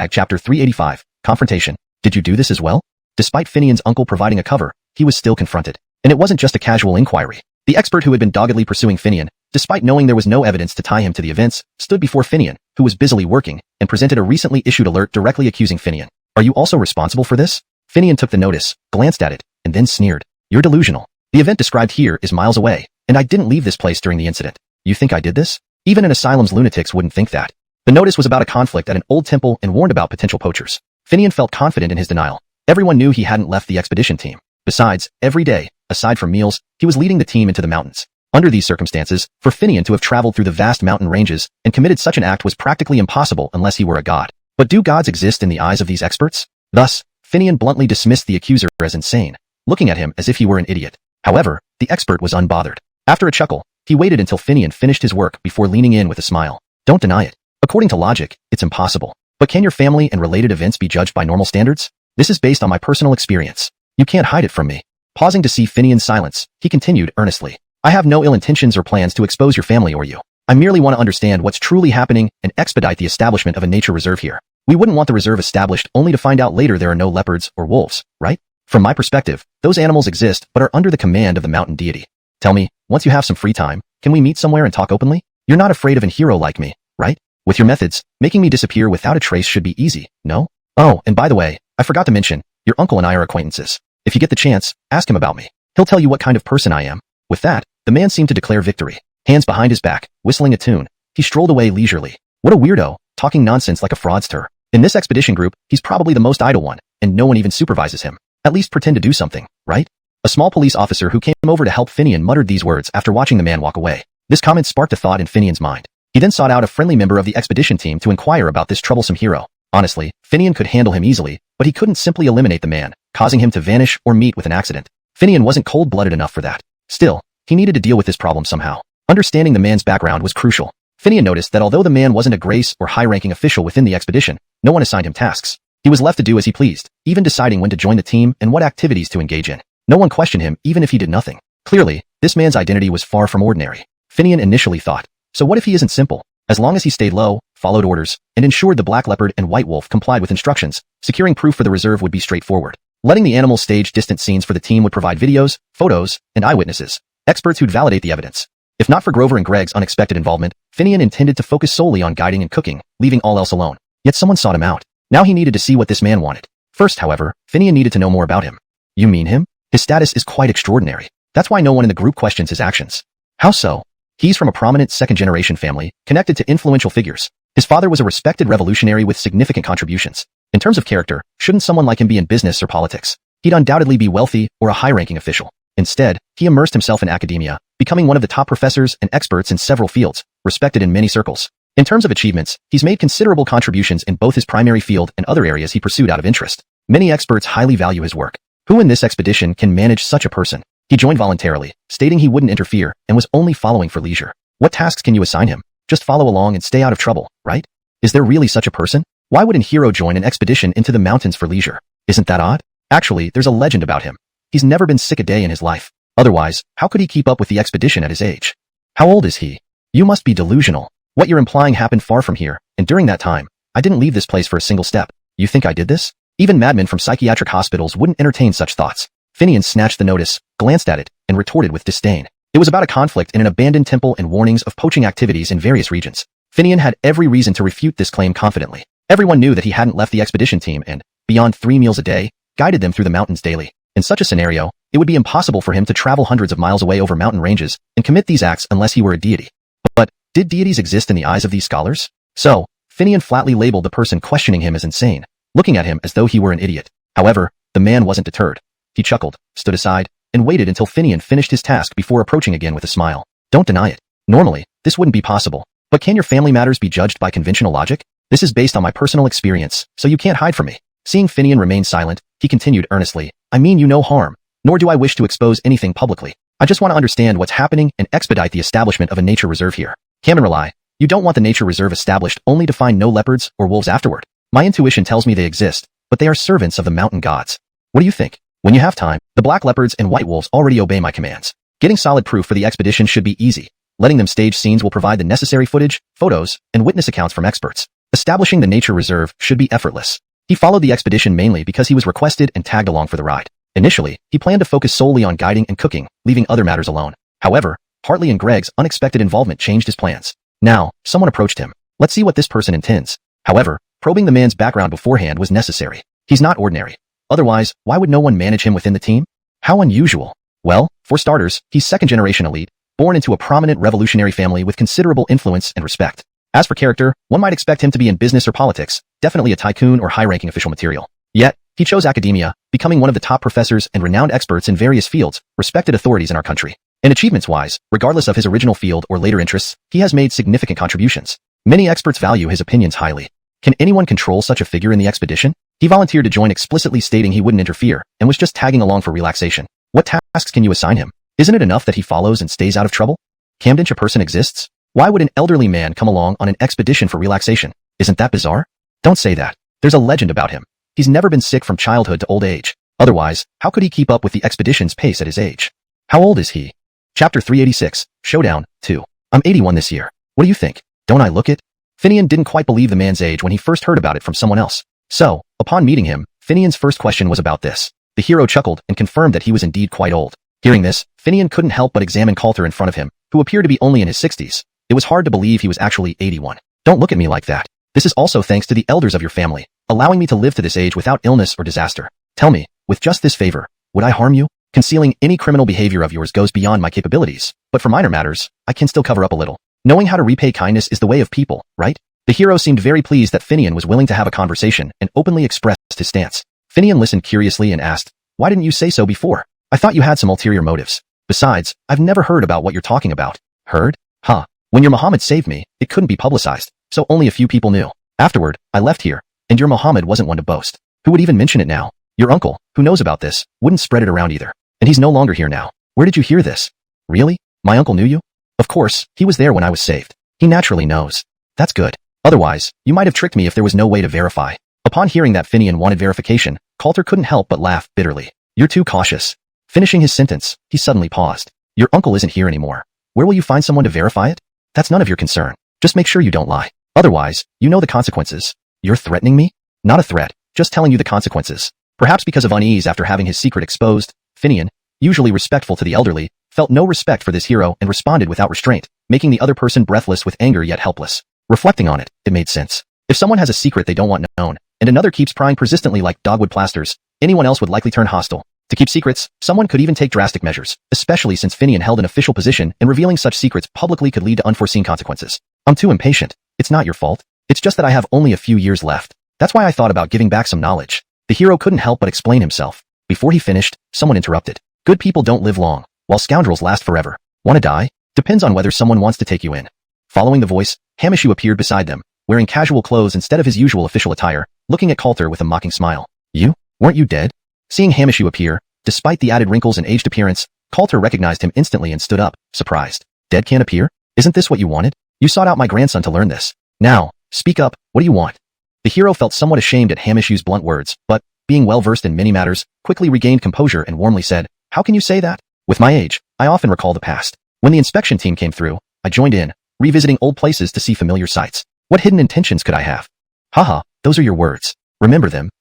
Chapter 385, Confrontation. Did you do this as well? Despite Finian's uncle providing a cover, he was still confronted. And it wasn't just a casual inquiry. The expert who had been doggedly pursuing Finian, despite knowing there was no evidence to tie him to the events, stood before Finian, who was busily working, and presented a recently issued alert directly accusing Finian. Are you also responsible for this? Finian took the notice, glanced at it, and then sneered. You're delusional. The event described here is miles away, and I didn't leave this place during the incident. You think I did this? Even an asylum's lunatics wouldn't think that. The notice was about a conflict at an old temple and warned about potential poachers. Finian felt confident in his denial. Everyone knew he hadn't left the expedition team. Besides, every day, aside from meals, he was leading the team into the mountains. Under these circumstances, for Finian to have traveled through the vast mountain ranges and committed such an act was practically impossible unless he were a god. But do gods exist in the eyes of these experts? Thus, Finian bluntly dismissed the accuser as insane, looking at him as if he were an idiot. However, the expert was unbothered. After a chuckle, he waited until Finian finished his work before leaning in with a smile. Don't deny it. According to logic, it's impossible. But can your family and related events be judged by normal standards? This is based on my personal experience. You can't hide it from me. Pausing to see Finian's silence, he continued earnestly. I have no ill intentions or plans to expose your family or you. I merely want to understand what's truly happening and expedite the establishment of a nature reserve here. We wouldn't want the reserve established only to find out later there are no leopards or wolves, right? From my perspective, those animals exist but are under the command of the mountain deity. Tell me, once you have some free time, can we meet somewhere and talk openly? You're not afraid of an hero like me, right? With your methods, making me disappear without a trace should be easy, no? Oh, and by the way, I forgot to mention, your uncle and I are acquaintances. If you get the chance, ask him about me. He'll tell you what kind of person I am. With that, the man seemed to declare victory. Hands behind his back, whistling a tune, he strolled away leisurely. What a weirdo, talking nonsense like a fraudster. In this expedition group, he's probably the most idle one, and no one even supervises him. At least pretend to do something, right? A small police officer who came over to help Finian muttered these words after watching the man walk away. This comment sparked a thought in Finian's mind. He then sought out a friendly member of the expedition team to inquire about this troublesome hero. Honestly, Finian could handle him easily, but he couldn't simply eliminate the man, causing him to vanish or meet with an accident. Finian wasn't cold-blooded enough for that. Still, he needed to deal with this problem somehow. Understanding the man's background was crucial. Finian noticed that although the man wasn't a grace or high-ranking official within the expedition, no one assigned him tasks. He was left to do as he pleased, even deciding when to join the team and what activities to engage in. No one questioned him even if he did nothing. Clearly, this man's identity was far from ordinary. Finian initially thought, so what if he isn't simple? As long as he stayed low, followed orders, and ensured the black leopard and white wolf complied with instructions, securing proof for the reserve would be straightforward. Letting the animals stage distant scenes for the team would provide videos, photos, and eyewitnesses, experts who'd validate the evidence. If not for Grover and Greg's unexpected involvement, Finian intended to focus solely on guiding and cooking, leaving all else alone. Yet someone sought him out. Now he needed to see what this man wanted. First, however, Finian needed to know more about him. You mean him? His status is quite extraordinary. That's why no one in the group questions his actions. How so? He's from a prominent second-generation family, connected to influential figures. His father was a respected revolutionary with significant contributions. In terms of character, shouldn't someone like him be in business or politics? He'd undoubtedly be wealthy or a high-ranking official. Instead, he immersed himself in academia, becoming one of the top professors and experts in several fields, respected in many circles. In terms of achievements, he's made considerable contributions in both his primary field and other areas he pursued out of interest. Many experts highly value his work. Who in this expedition can manage such a person? He joined voluntarily, stating he wouldn't interfere and was only following for leisure. What tasks can you assign him? Just follow along and stay out of trouble, right? Is there really such a person? Why would an hero join an expedition into the mountains for leisure? Isn't that odd? Actually, there's a legend about him. He's never been sick a day in his life. Otherwise, how could he keep up with the expedition at his age? How old is he? You must be delusional. What you're implying happened far from here, and during that time, I didn't leave this place for a single step. You think I did this? Even madmen from psychiatric hospitals wouldn't entertain such thoughts. Finian snatched the notice, glanced at it, and retorted with disdain. It was about a conflict in an abandoned temple and warnings of poaching activities in various regions. Finian had every reason to refute this claim confidently. Everyone knew that he hadn't left the expedition team and, beyond 3 meals a day, guided them through the mountains daily. In such a scenario, it would be impossible for him to travel hundreds of miles away over mountain ranges and commit these acts unless he were a deity. But, did deities exist in the eyes of these scholars? So, Finian flatly labeled the person questioning him as insane, looking at him as though he were an idiot. However, the man wasn't deterred. He chuckled, stood aside, and waited until Finian finished his task before approaching again with a smile. Don't deny it. Normally, this wouldn't be possible. But can your family matters be judged by conventional logic? This is based on my personal experience, so you can't hide from me. Seeing Finian remain silent, he continued earnestly, I mean you no harm, nor do I wish to expose anything publicly. I just want to understand what's happening and expedite the establishment of a nature reserve here. Cameron, you don't want the nature reserve established only to find no leopards or wolves afterward. My intuition tells me they exist, but they are servants of the mountain gods. What do you think? When you have time, the black leopards and white wolves already obey my commands. Getting solid proof for the expedition should be easy. Letting them stage scenes will provide the necessary footage, photos, and witness accounts from experts. Establishing the nature reserve should be effortless. He followed the expedition mainly because he was requested and tagged along for the ride. Initially, he planned to focus solely on guiding and cooking, leaving other matters alone. However, Hartley and Greg's unexpected involvement changed his plans. Now, someone approached him. Let's see what this person intends. However, probing the man's background beforehand was necessary. He's not ordinary. Otherwise, why would no one manage him within the team? How unusual. Well, for starters, he's second-generation elite, born into a prominent revolutionary family with considerable influence and respect. As for character, one might expect him to be in business or politics, definitely a tycoon or high-ranking official material. Yet, he chose academia, becoming one of the top professors and renowned experts in various fields, respected authorities in our country. And achievements-wise, regardless of his original field or later interests, he has made significant contributions. Many experts value his opinions highly. Can anyone control such a figure in the expedition? He volunteered to join explicitly stating he wouldn't interfere and was just tagging along for relaxation. What tasks can you assign him? Isn't it enough that he follows and stays out of trouble? Camdench a person exists? Why would an elderly man come along on an expedition for relaxation? Isn't that bizarre? Don't say that. There's a legend about him. He's never been sick from childhood to old age. Otherwise, how could he keep up with the expedition's pace at his age? How old is he? Chapter 386, Showdown, 2. I'm 81 this year. What do you think? Don't I look it? Finian didn't quite believe the man's age when he first heard about it from someone else. So, upon meeting him, Finian's first question was about this. The hero chuckled and confirmed that he was indeed quite old. Hearing this, Finian couldn't help but examine Coulter in front of him, who appeared to be only in his 60s. It was hard to believe he was actually 81. Don't look at me like that. This is also thanks to the elders of your family, allowing me to live to this age without illness or disaster. Tell me, with just this favor, would I harm you? Concealing any criminal behavior of yours goes beyond my capabilities, but for minor matters, I can still cover up a little. Knowing how to repay kindness is the way of people, right? The hero seemed very pleased that Finian was willing to have a conversation and openly expressed his stance. Finian listened curiously and asked, "Why didn't you say so before? I thought you had some ulterior motives. Besides, I've never heard about what you're talking about." Heard? Huh. When your Muhammad saved me, it couldn't be publicized, so only a few people knew. Afterward, I left here, and your Muhammad wasn't one to boast. Who would even mention it now? Your uncle, who knows about this, wouldn't spread it around either. And he's no longer here now. Where did you hear this? Really? My uncle knew you? Of course, he was there when I was saved. He naturally knows. That's good. Otherwise, you might have tricked me if there was no way to verify. Upon hearing that Finian wanted verification, Coulter couldn't help but laugh bitterly. You're too cautious. Finishing his sentence, he suddenly paused. Your uncle isn't here anymore. Where will you find someone to verify it? That's none of your concern. Just make sure you don't lie. Otherwise, you know the consequences. You're threatening me? Not a threat, just telling you the consequences. Perhaps because of unease after having his secret exposed, Finian, usually respectful to the elderly, felt no respect for this hero and responded without restraint, making the other person breathless with anger yet helpless. Reflecting on it, it made sense. If someone has a secret they don't want known, and another keeps prying persistently like dogwood plasters, anyone else would likely turn hostile. To keep secrets, someone could even take drastic measures, especially since Finian held an official position and revealing such secrets publicly could lead to unforeseen consequences. I'm too impatient. It's not your fault. It's just that I have only a few years left. That's why I thought about giving back some knowledge. The hero couldn't help but explain himself. Before he finished, someone interrupted. Good people don't live long, while scoundrels last forever. Want to die? Depends on whether someone wants to take you in. Following the voice, Hamishu appeared beside them, wearing casual clothes instead of his usual official attire, looking at Coulter with a mocking smile. You? Weren't you dead? Seeing Hamishu appear, despite the added wrinkles and aged appearance, Coulter recognized him instantly and stood up, surprised. Dead can't appear? Isn't this what you wanted? You sought out my grandson to learn this. Now, speak up, what do you want? The hero felt somewhat ashamed at Hamishu's blunt words, but, being well-versed in many matters, quickly regained composure and warmly said, How can you say that? With my age, I often recall the past. When the inspection team came through, I joined in, revisiting old places to see familiar sights. What hidden intentions could I have? Haha, those are your words. Remember them.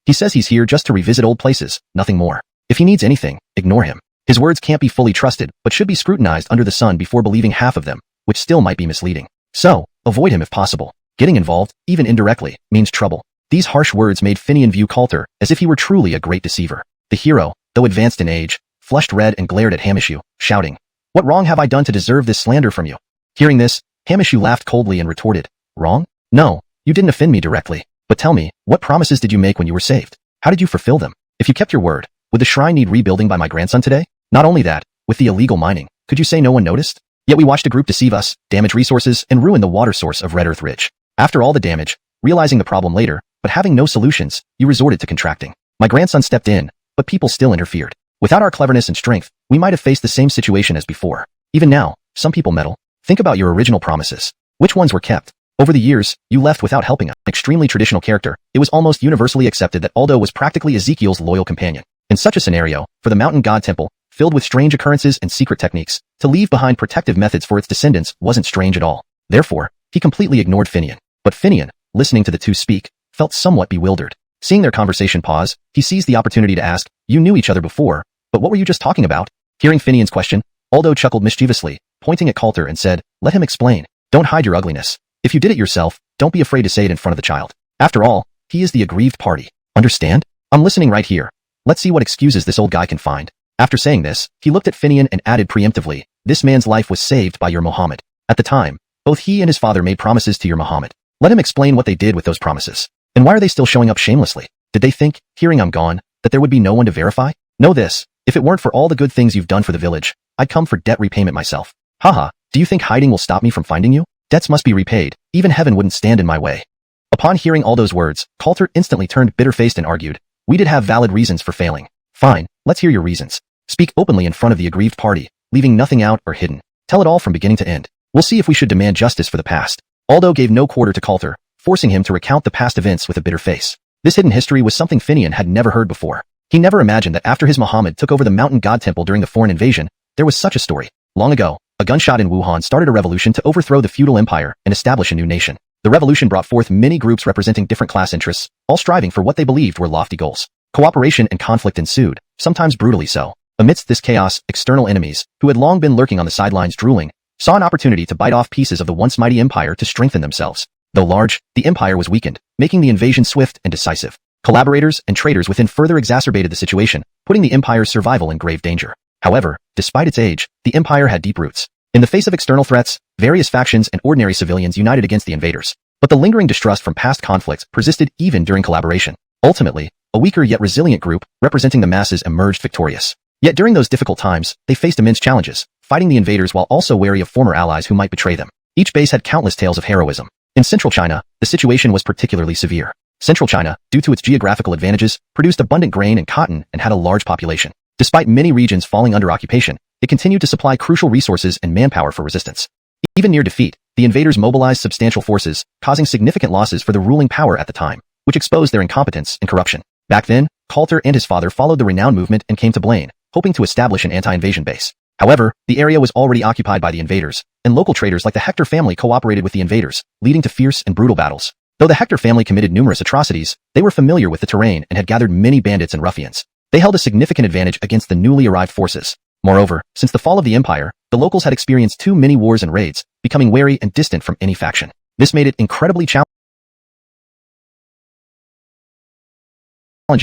He says he's here just to revisit old places, nothing more. If he needs anything, ignore him. His words can't be fully trusted, but should be scrutinized under the sun before believing half of them, which still might be misleading. So, avoid him if possible. Getting involved, even indirectly, means trouble. These harsh words made Finian view Coulter as if he were truly a great deceiver. The hero, though advanced in age, flushed red and glared at Hamishu, shouting, What wrong have I done to deserve this slander from you? Hearing this, Hamishu laughed coldly and retorted, Wrong? No, you didn't offend me directly. But tell me, what promises did you make when you were saved? How did you fulfill them? If you kept your word, would the shrine need rebuilding by my grandson today? Not only that, with the illegal mining, could you say no one noticed? Yet we watched a group deceive us, damage resources, and ruin the water source of Red Earth Ridge. After all the damage, realizing the problem later, but having no solutions, you resorted to contracting. My grandson stepped in, but people still interfered. Without our cleverness and strength, we might have faced the same situation as before. Even now, some people meddle. Think about your original promises. Which ones were kept? Over the years, you left without helping an extremely traditional character. It was almost universally accepted that Aldo was practically Ezekiel's loyal companion. In such a scenario, for the mountain god temple, filled with strange occurrences and secret techniques, to leave behind protective methods for its descendants wasn't strange at all. Therefore, he completely ignored Finian. But Finian, listening to the two speak, felt somewhat bewildered. Seeing their conversation pause, he seized the opportunity to ask, "You knew each other before, but what were you just talking about?" Hearing Finian's question, Aldo chuckled mischievously, pointing at Coulter and said, "Let him explain. Don't hide your ugliness. If you did it yourself, don't be afraid to say it in front of the child. After all, he is the aggrieved party. Understand? I'm listening right here. Let's see what excuses this old guy can find." After saying this, he looked at Finian and added preemptively, "This man's life was saved by your Muhammad. At the time, both he and his father made promises to your Muhammad. Let him explain what they did with those promises. And why are they still showing up shamelessly? Did they think, hearing I'm gone, that there would be no one to verify? Know this, if it weren't for all the good things you've done for the village, I'd come for debt repayment myself. Haha, do you think hiding will stop me from finding you? Debts must be repaid, even heaven wouldn't stand in my way." Upon hearing all those words, Coulter instantly turned bitter-faced and argued, "We did have valid reasons for failing. Fine, let's hear your reasons. Speak openly in front of the aggrieved party, leaving nothing out or hidden. Tell it all from beginning to end. We'll see if we should demand justice for the past." Aldo gave no quarter to Coulter, forcing him to recount the past events with a bitter face. This hidden history was something Finian had never heard before. He never imagined that after his Muhammad took over the mountain god temple during the foreign invasion, there was such a story. Long ago, a gunshot in Wuhan started a revolution to overthrow the feudal empire and establish a new nation. The revolution brought forth many groups representing different class interests, all striving for what they believed were lofty goals. Cooperation and conflict ensued, sometimes brutally so. Amidst this chaos, external enemies, who had long been lurking on the sidelines drooling, saw an opportunity to bite off pieces of the once mighty empire to strengthen themselves. Though large, the empire was weakened, making the invasion swift and decisive. Collaborators and traitors within further exacerbated the situation, putting the empire's survival in grave danger. However, despite its age, the empire had deep roots. In the face of external threats, various factions and ordinary civilians united against the invaders. But the lingering distrust from past conflicts persisted even during collaboration. Ultimately, a weaker yet resilient group, representing the masses, emerged victorious. Yet during those difficult times, they faced immense challenges, fighting the invaders while also wary of former allies who might betray them. Each base had countless tales of heroism. In central China, the situation was particularly severe. Central China, due to its geographical advantages, produced abundant grain and cotton and had a large population. Despite many regions falling under occupation, it continued to supply crucial resources and manpower for resistance. Even near defeat, the invaders mobilized substantial forces, causing significant losses for the ruling power at the time, which exposed their incompetence and corruption. Back then, Coulter and his father followed the renowned movement and came to Blaine, hoping to establish an anti-invasion base. However, the area was already occupied by the invaders, and local traders like the Hector family cooperated with the invaders, leading to fierce and brutal battles. Though the Hector family committed numerous atrocities, they were familiar with the terrain and had gathered many bandits and ruffians. They held a significant advantage against the newly arrived forces. Moreover, since the fall of the empire, the locals had experienced too many wars and raids, becoming wary and distant from any faction. This made it incredibly challenging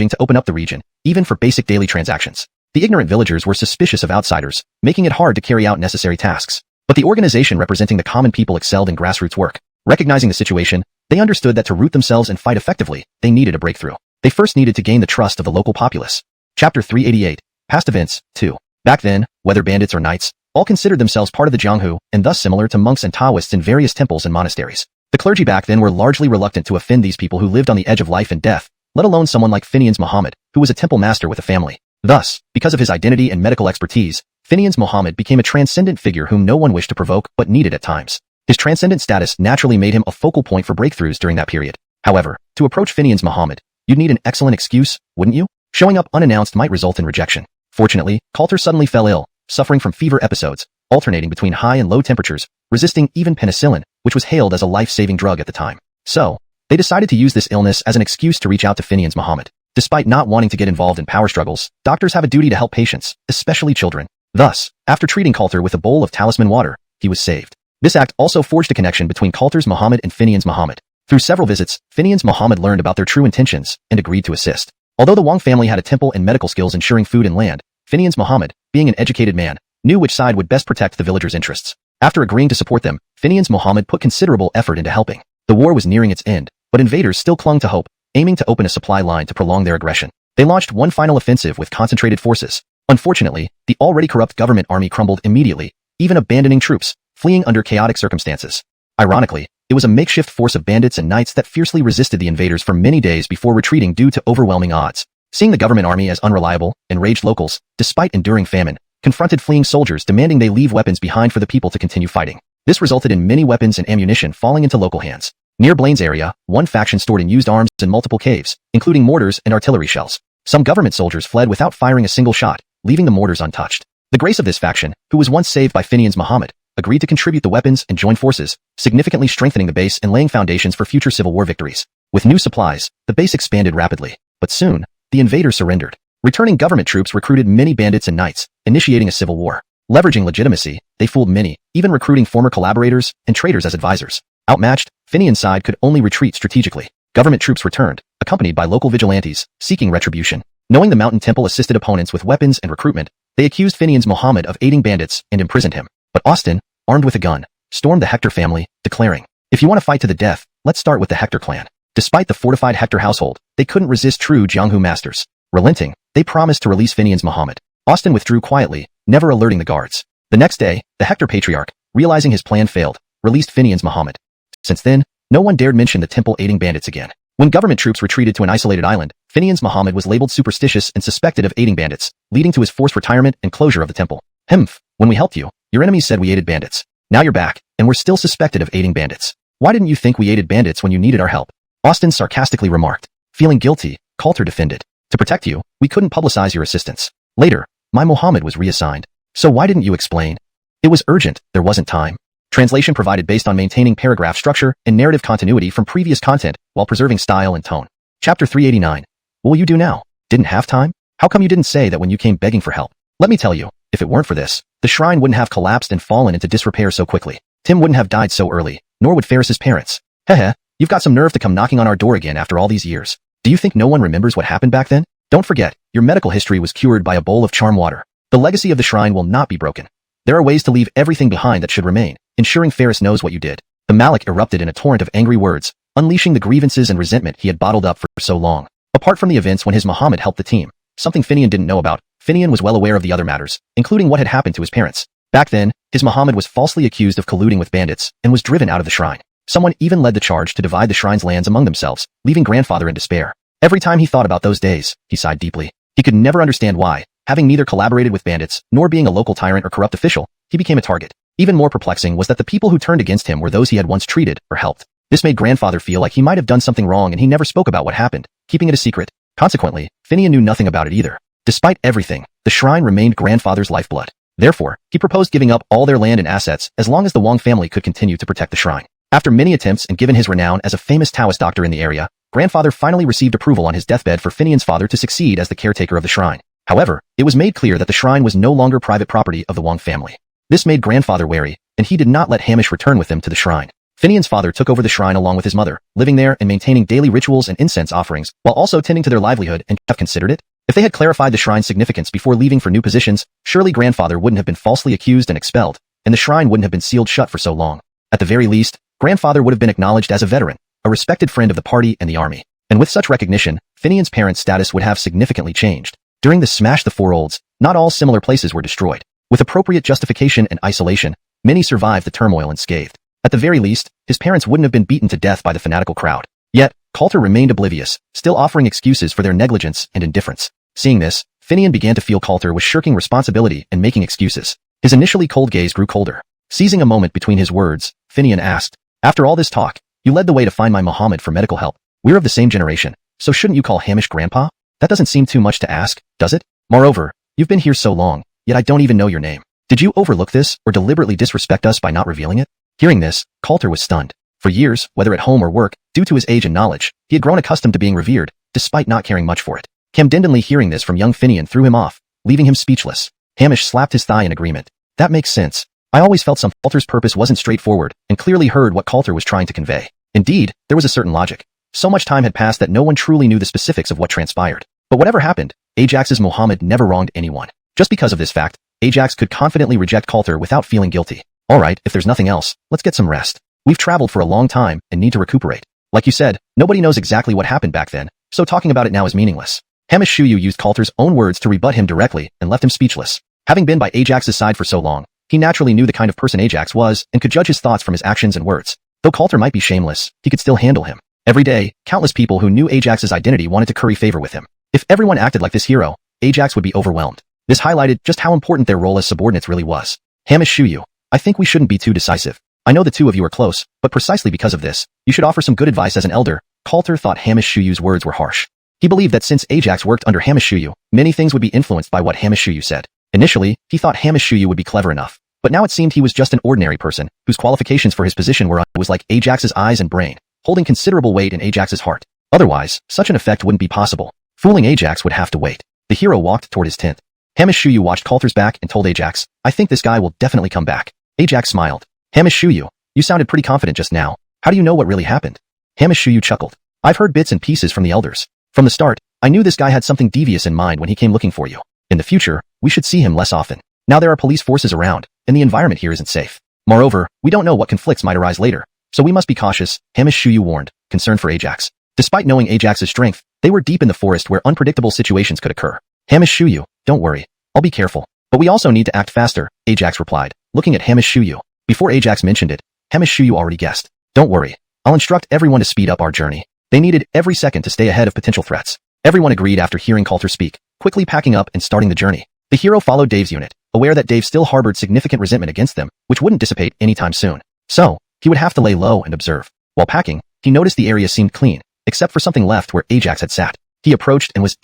to open up the region, even for basic daily transactions. The ignorant villagers were suspicious of outsiders, making it hard to carry out necessary tasks. But the organization representing the common people excelled in grassroots work. Recognizing the situation, they understood that to root themselves and fight effectively, they needed a breakthrough. They first needed to gain the trust of the local populace. Chapter 388. Past Events, 2. Back then, whether bandits or knights, all considered themselves part of the Jianghu, and thus similar to monks and Taoists in various temples and monasteries. The clergy back then were largely reluctant to offend these people who lived on the edge of life and death, let alone someone like Finian's Muhammad, who was a temple master with a family. Thus, because of his identity and medical expertise, Finian's Muhammad became a transcendent figure whom no one wished to provoke but needed at times. His transcendent status naturally made him a focal point for breakthroughs during that period. However, to approach Finian's Muhammad, you'd need an excellent excuse, wouldn't you? Showing up unannounced might result in rejection. Fortunately, Coulter suddenly fell ill, suffering from fever episodes, alternating between high and low temperatures, resisting even penicillin, which was hailed as a life-saving drug at the time. So, they decided to use this illness as an excuse to reach out to Finian's Muhammad. Despite not wanting to get involved in power struggles, doctors have a duty to help patients, especially children. Thus, after treating Coulter with a bowl of talisman water, he was saved. This act also forged a connection between Coulter's Muhammad and Finian's Muhammad. Through several visits, Finian's Muhammad learned about their true intentions and agreed to assist. Although the Wang family had a temple and medical skills ensuring food and land, Finian's Muhammad, being an educated man, knew which side would best protect the villagers' interests. After agreeing to support them, Finian's Muhammad put considerable effort into helping. The war was nearing its end, but invaders still clung to hope, aiming to open a supply line to prolong their aggression. They launched one final offensive with concentrated forces. Unfortunately, the already corrupt government army crumbled immediately, even abandoning troops, fleeing under chaotic circumstances. Ironically, it was a makeshift force of bandits and knights that fiercely resisted the invaders for many days before retreating due to overwhelming odds. Seeing the government army as unreliable, enraged locals, despite enduring famine, confronted fleeing soldiers demanding they leave weapons behind for the people to continue fighting. This resulted in many weapons and ammunition falling into local hands. Near Blaine's area, one faction stored in used arms in multiple caves, including mortars and artillery shells. Some government soldiers fled without firing a single shot, leaving the mortars untouched. The grace of this faction, who was once saved by Finian's Muhammad, agreed to contribute the weapons and join forces, significantly strengthening the base and laying foundations for future civil war victories. With new supplies, the base expanded rapidly, but soon, the invaders surrendered. Returning government troops recruited many bandits and knights, initiating a civil war. Leveraging legitimacy, they fooled many, even recruiting former collaborators and traitors as advisors. Outmatched, Finian's side could only retreat strategically. Government troops returned, accompanied by local vigilantes, seeking retribution. Knowing the Mountain Temple assisted opponents with weapons and recruitment, they accused Finian's Muhammad of aiding bandits and imprisoned him. But Austin, armed with a gun, stormed the Hector family, declaring, "If you want to fight to the death, let's start with the Hector clan." Despite the fortified Hector household, they couldn't resist true Jianghu masters. Relenting, they promised to release Finian's Muhammad. Austin withdrew quietly, never alerting the guards. The next day, the Hector patriarch, realizing his plan failed, released Finian's Muhammad. Since then, no one dared mention the temple aiding bandits again. When government troops retreated to an isolated island, Finian's Muhammad was labeled superstitious and suspected of aiding bandits, leading to his forced retirement and closure of the temple. When we helped you, your enemies said we aided bandits. Now you're back, and we're still suspected of aiding bandits. Why didn't you think we aided bandits when you needed our help? Austin sarcastically remarked. Feeling guilty, Coulter defended. To protect you, we couldn't publicize your assistance. Later, my Muhammad was reassigned. So why didn't you explain? It was urgent, there wasn't time. Translation provided based on maintaining paragraph structure and narrative continuity from previous content while preserving style and tone. Chapter 389. What will you do now? Didn't have time? How come you didn't say that when you came begging for help? Let me tell you, if it weren't for this, the shrine wouldn't have collapsed and fallen into disrepair so quickly. Tim wouldn't have died so early, nor would Ferris's parents. Heh, you've got some nerve to come knocking on our door again after all these years. Do you think no one remembers what happened back then? Don't forget, your medical history was cured by a bowl of charm water. The legacy of the shrine will not be broken. There are ways to leave everything behind that should remain, ensuring Ferris knows what you did. The Malik erupted in a torrent of angry words, unleashing the grievances and resentment he had bottled up for so long. Apart from the events when his Muhammad helped the team, something Finian didn't know about, Finian was well aware of the other matters, including what had happened to his parents. Back then, his Muhammad was falsely accused of colluding with bandits and was driven out of the shrine. Someone even led the charge to divide the shrine's lands among themselves, leaving grandfather in despair. Every time he thought about those days, he sighed deeply. He could never understand why, having neither collaborated with bandits nor being a local tyrant or corrupt official, he became a target. Even more perplexing was that the people who turned against him were those he had once treated or helped. This made grandfather feel like he might have done something wrong and he never spoke about what happened, keeping it a secret. Consequently, Finian knew nothing about it either. Despite everything, the shrine remained grandfather's lifeblood. Therefore, he proposed giving up all their land and assets as long as the Wang family could continue to protect the shrine. After many attempts and given his renown as a famous Taoist doctor in the area, grandfather finally received approval on his deathbed for Finian's father to succeed as the caretaker of the shrine. However, it was made clear that the shrine was no longer private property of the Wang family. This made grandfather wary, and he did not let Hamish return with him to the shrine. Finian's father took over the shrine along with his mother, living there and maintaining daily rituals and incense offerings, while also tending to their livelihood and have considered it. If they had clarified the shrine's significance before leaving for new positions, surely grandfather wouldn't have been falsely accused and expelled, and the shrine wouldn't have been sealed shut for so long. At the very least, grandfather would have been acknowledged as a veteran, a respected friend of the party and the army. And with such recognition, Finian's parents' status would have significantly changed. During the Smash the Four Olds, not all similar places were destroyed. With appropriate justification and isolation, many survived the turmoil unscathed. At the very least, his parents wouldn't have been beaten to death by the fanatical crowd. Yet, Coulter remained oblivious, still offering excuses for their negligence and indifference. Seeing this, Finian began to feel Coulter was shirking responsibility and making excuses. His initially cold gaze grew colder. Seizing a moment between his words, Finian asked, "After all this talk, you led the way to find my Muhammad for medical help. We're of the same generation, so shouldn't you call Hamish grandpa? That doesn't seem too much to ask, does it? Moreover, you've been here so long, yet I don't even know your name. Did you overlook this or deliberately disrespect us by not revealing it?" Hearing this, Coulter was stunned. For years, whether at home or work, due to his age and knowledge, he had grown accustomed to being revered, despite not caring much for it. Camdendenly hearing this from young Finian threw him off, leaving him speechless. Hamish slapped his thigh in agreement. That makes sense. I always felt Coulter's purpose wasn't straightforward, and clearly heard what Coulter was trying to convey. Indeed, there was a certain logic. So much time had passed that no one truly knew the specifics of what transpired. But whatever happened, Ajax's Muhammad never wronged anyone. Just because of this fact, Ajax could confidently reject Coulter without feeling guilty. Alright, if there's nothing else, let's get some rest. We've traveled for a long time and need to recuperate. Like you said, nobody knows exactly what happened back then, so talking about it now is meaningless. Hamish Shuyu used Coulter's own words to rebut him directly and left him speechless. Having been by Ajax's side for so long, he naturally knew the kind of person Ajax was and could judge his thoughts from his actions and words. Though Coulter might be shameless, he could still handle him. Every day, countless people who knew Ajax's identity wanted to curry favor with him. If everyone acted like this hero, Ajax would be overwhelmed. This highlighted just how important their role as subordinates really was. Hamish Shuyu, I think we shouldn't be too decisive. I know the two of you are close, but precisely because of this, you should offer some good advice as an elder. Coulter thought Hamish Shuyu's words were harsh. He believed that since Ajax worked under Hamashuyu, many things would be influenced by what Hamashuyu said. Initially, he thought Hamashuyu would be clever enough, but now it seemed he was just an ordinary person, whose qualifications for his position was like Ajax's eyes and brain, holding considerable weight in Ajax's heart. Otherwise, such an effect wouldn't be possible. Fooling Ajax would have to wait. The hero walked toward his tent. Hamashuyu watched Coulter's back and told Ajax, "I think this guy will definitely come back." Ajax smiled. "Hamashuyu, you sounded pretty confident just now. How do you know what really happened?" Hamashuyu chuckled. "I've heard bits and pieces from the elders. From the start, I knew this guy had something devious in mind when he came looking for you. In the future, we should see him less often. Now there are police forces around, and the environment here isn't safe. Moreover, we don't know what conflicts might arise later, so we must be cautious," Hamashuyu warned, concerned for Ajax. Despite knowing Ajax's strength, they were deep in the forest where unpredictable situations could occur. "Hamashuyu, don't worry. I'll be careful. But we also need to act faster," Ajax replied, looking at Hamashuyu. Before Ajax mentioned it, Hamashuyu already guessed. "Don't worry. I'll instruct everyone to speed up our journey." They needed every second to stay ahead of potential threats. Everyone agreed after hearing Coulter speak, quickly packing up and starting the journey. The hero followed Dave's unit, aware that Dave still harbored significant resentment against them, which wouldn't dissipate anytime soon. So, he would have to lay low and observe. While packing, he noticed the area seemed clean, except for something left where Ajax had sat. He approached and was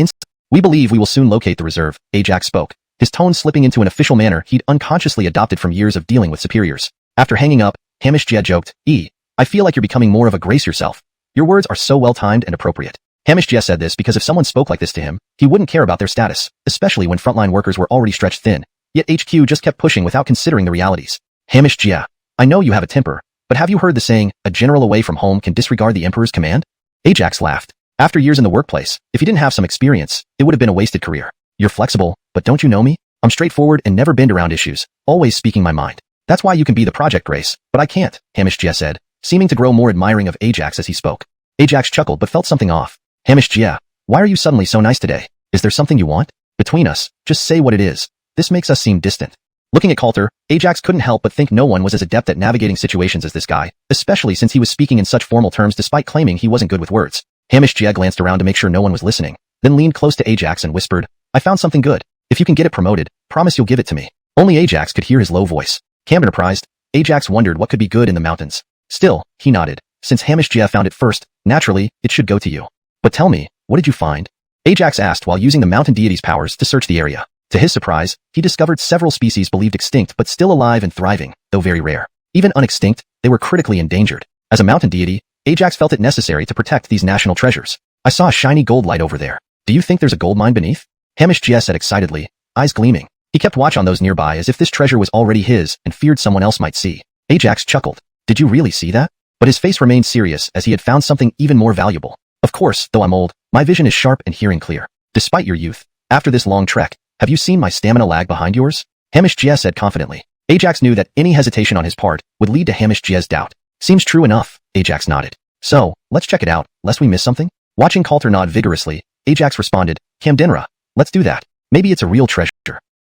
"We believe we will soon locate the reserve," Ajax spoke, his tone slipping into an official manner he'd unconsciously adopted from years of dealing with superiors. After hanging up, Hamashuyu joked, "I feel like you're becoming more of a grace yourself. Your words are so well-timed and appropriate." Hamashuyu said this because if someone spoke like this to him, he wouldn't care about their status, especially when frontline workers were already stretched thin. Yet HQ just kept pushing without considering the realities. "Hamashuyu, I know you have a temper, but have you heard the saying, a general away from home can disregard the emperor's command?" Ajax laughed. After years in the workplace, if he didn't have some experience, it would have been a wasted career. "You're flexible, but don't you know me? I'm straightforward and never bend around issues, always speaking my mind. That's why you can be the Project Grace, but I can't," Hamashuyu said, seeming to grow more admiring of Ajax as he spoke. Ajax chuckled but felt something off. "Hamashuyu, why are you suddenly so nice today? Is there something you want? Between us, just say what it is. This makes us seem distant." Looking at Coulter, Ajax couldn't help but think no one was as adept at navigating situations as this guy, especially since he was speaking in such formal terms despite claiming he wasn't good with words. Hamashuyu glanced around to make sure no one was listening, then leaned close to Ajax and whispered, "I found something good. If you can get it promoted, promise you'll give it to me." Only Ajax could hear his low voice. Enterprised, Ajax wondered what could be good in the mountains. Still, he nodded. Since Hamashuyu found it first, naturally, it should go to you. "But tell me, what did you find?" Ajax asked while using the mountain deity's powers to search the area. To his surprise, he discovered several species believed extinct but still alive and thriving, though very rare. Even unextinct, they were critically endangered. As a mountain deity, Ajax felt it necessary to protect these national treasures. "I saw a shiny gold light over there. Do you think there's a gold mine beneath?" Hamashuyu said excitedly, eyes gleaming. He kept watch on those nearby as if this treasure was already his and feared someone else might see. Ajax chuckled. "Did you really see that?" But his face remained serious as he had found something even more valuable. "Of course, though I'm old, my vision is sharp and hearing clear. Despite your youth, after this long trek, have you seen my stamina lag behind yours?" Hamashuyu said confidently. Ajax knew that any hesitation on his part would lead to Hamashuyu's doubt. "Seems true enough," Ajax nodded. "So, let's check it out, lest we miss something?" Watching Coulter nod vigorously, Ajax responded, "Camdenra, let's do that. Maybe it's a real treasure."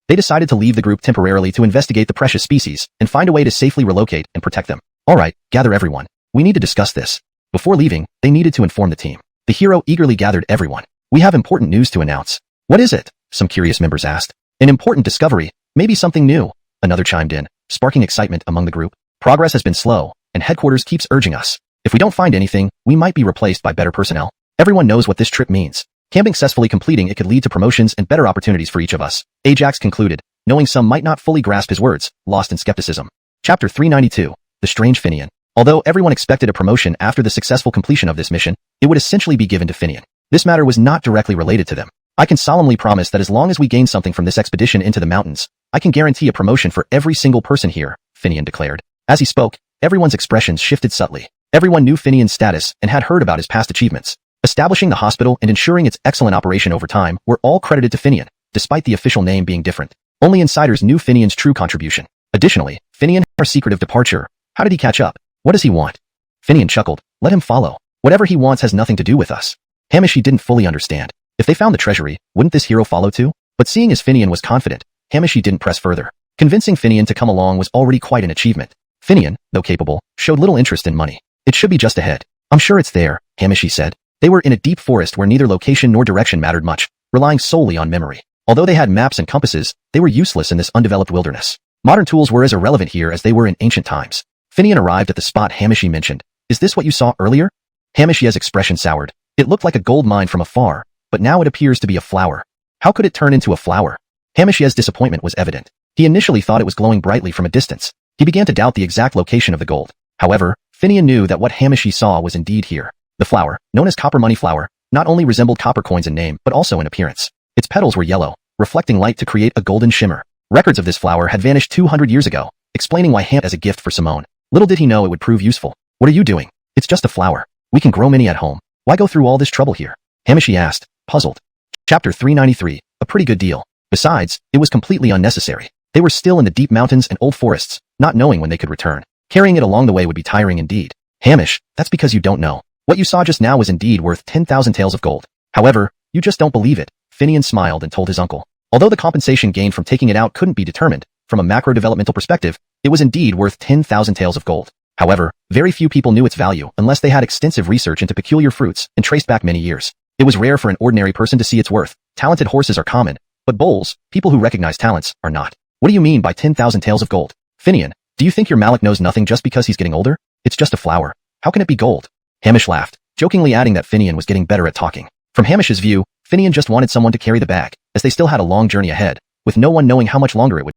They decided to leave the group temporarily to investigate the precious species and find a way to safely relocate and protect them. "All right, gather everyone. We need to discuss this." Before leaving, they needed to inform the team. The hero eagerly gathered everyone. "We have important news to announce." "What is it?" some curious members asked. "An important discovery, maybe something new," another chimed in, sparking excitement among the group. "Progress has been slow, and headquarters keeps urging us. If we don't find anything, we might be replaced by better personnel. Everyone knows what this trip means. Camping successfully completing it could lead to promotions and better opportunities for each of us," Ajax concluded, knowing some might not fully grasp his words, lost in skepticism. Chapter 392, The Strange Finian. Although everyone expected a promotion after the successful completion of this mission, it would essentially be given to Finian. This matter was not directly related to them. "I can solemnly promise that as long as we gain something from this expedition into the mountains, I can guarantee a promotion for every single person here," Finian declared. As he spoke, everyone's expressions shifted subtly. Everyone knew Finian's status and had heard about his past achievements. Establishing the hospital and ensuring its excellent operation over time were all credited to Finian, despite the official name being different. Only insiders knew Finian's true contribution. Additionally, Finian had a secretive departure. How did he catch up? What does he want? Finian chuckled. "Let him follow. Whatever he wants has nothing to do with us." Hamashuyu didn't fully understand. If they found the treasury, wouldn't this hero follow too? But seeing as Finian was confident, Hamashuyu didn't press further. Convincing Finian to come along was already quite an achievement. Finian, though capable, showed little interest in money. "It should be just ahead. I'm sure it's there," Hamashuyu said. They were in a deep forest where neither location nor direction mattered much, relying solely on memory. Although they had maps and compasses, they were useless in this undeveloped wilderness. Modern tools were as irrelevant here as they were in ancient times. Finian arrived at the spot Hamashuyu mentioned. "Is this what you saw earlier?" Hamashuyu's expression soured. It looked like a gold mine from afar, but now it appears to be a flower. How could it turn into a flower? Hamish's disappointment was evident. He initially thought it was glowing brightly from a distance. He began to doubt the exact location of the gold. However, Finian knew that what Hamish saw was indeed here. The flower, known as copper money flower, not only resembled copper coins in name but also in appearance. Its petals were yellow, reflecting light to create a golden shimmer. Records of this flower had vanished 200 years ago, explaining why Ham as a gift for Simone. Little did he know it would prove useful. What are you doing? It's just a flower. We can grow many at home. Why go through all this trouble here? Hamish asked, puzzled. Chapter 393, a pretty good deal. Besides, it was completely unnecessary. They were still in the deep mountains and old forests, not knowing when they could return. Carrying it along the way would be tiring indeed. Hamish, that's because you don't know. What you saw just now was indeed worth 10,000 taels of gold. However, you just don't believe it. Finian smiled and told his uncle. Although the compensation gained from taking it out couldn't be determined, from a macro-developmental perspective, it was indeed worth 10,000 taels of gold. However, very few people knew its value unless they had extensive research into peculiar fruits and traced back many years. It was rare for an ordinary person to see its worth. Talented horses are common, but bulls, people who recognize talents, are not. What do you mean by 10,000 taels of gold? Finian, do you think your Malik knows nothing just because he's getting older? It's just a flower. How can it be gold? Hamish laughed, jokingly adding that Finian was getting better at talking. From Hamish's view, Finian just wanted someone to carry the bag, as they still had a long journey ahead, with no one knowing how much longer it would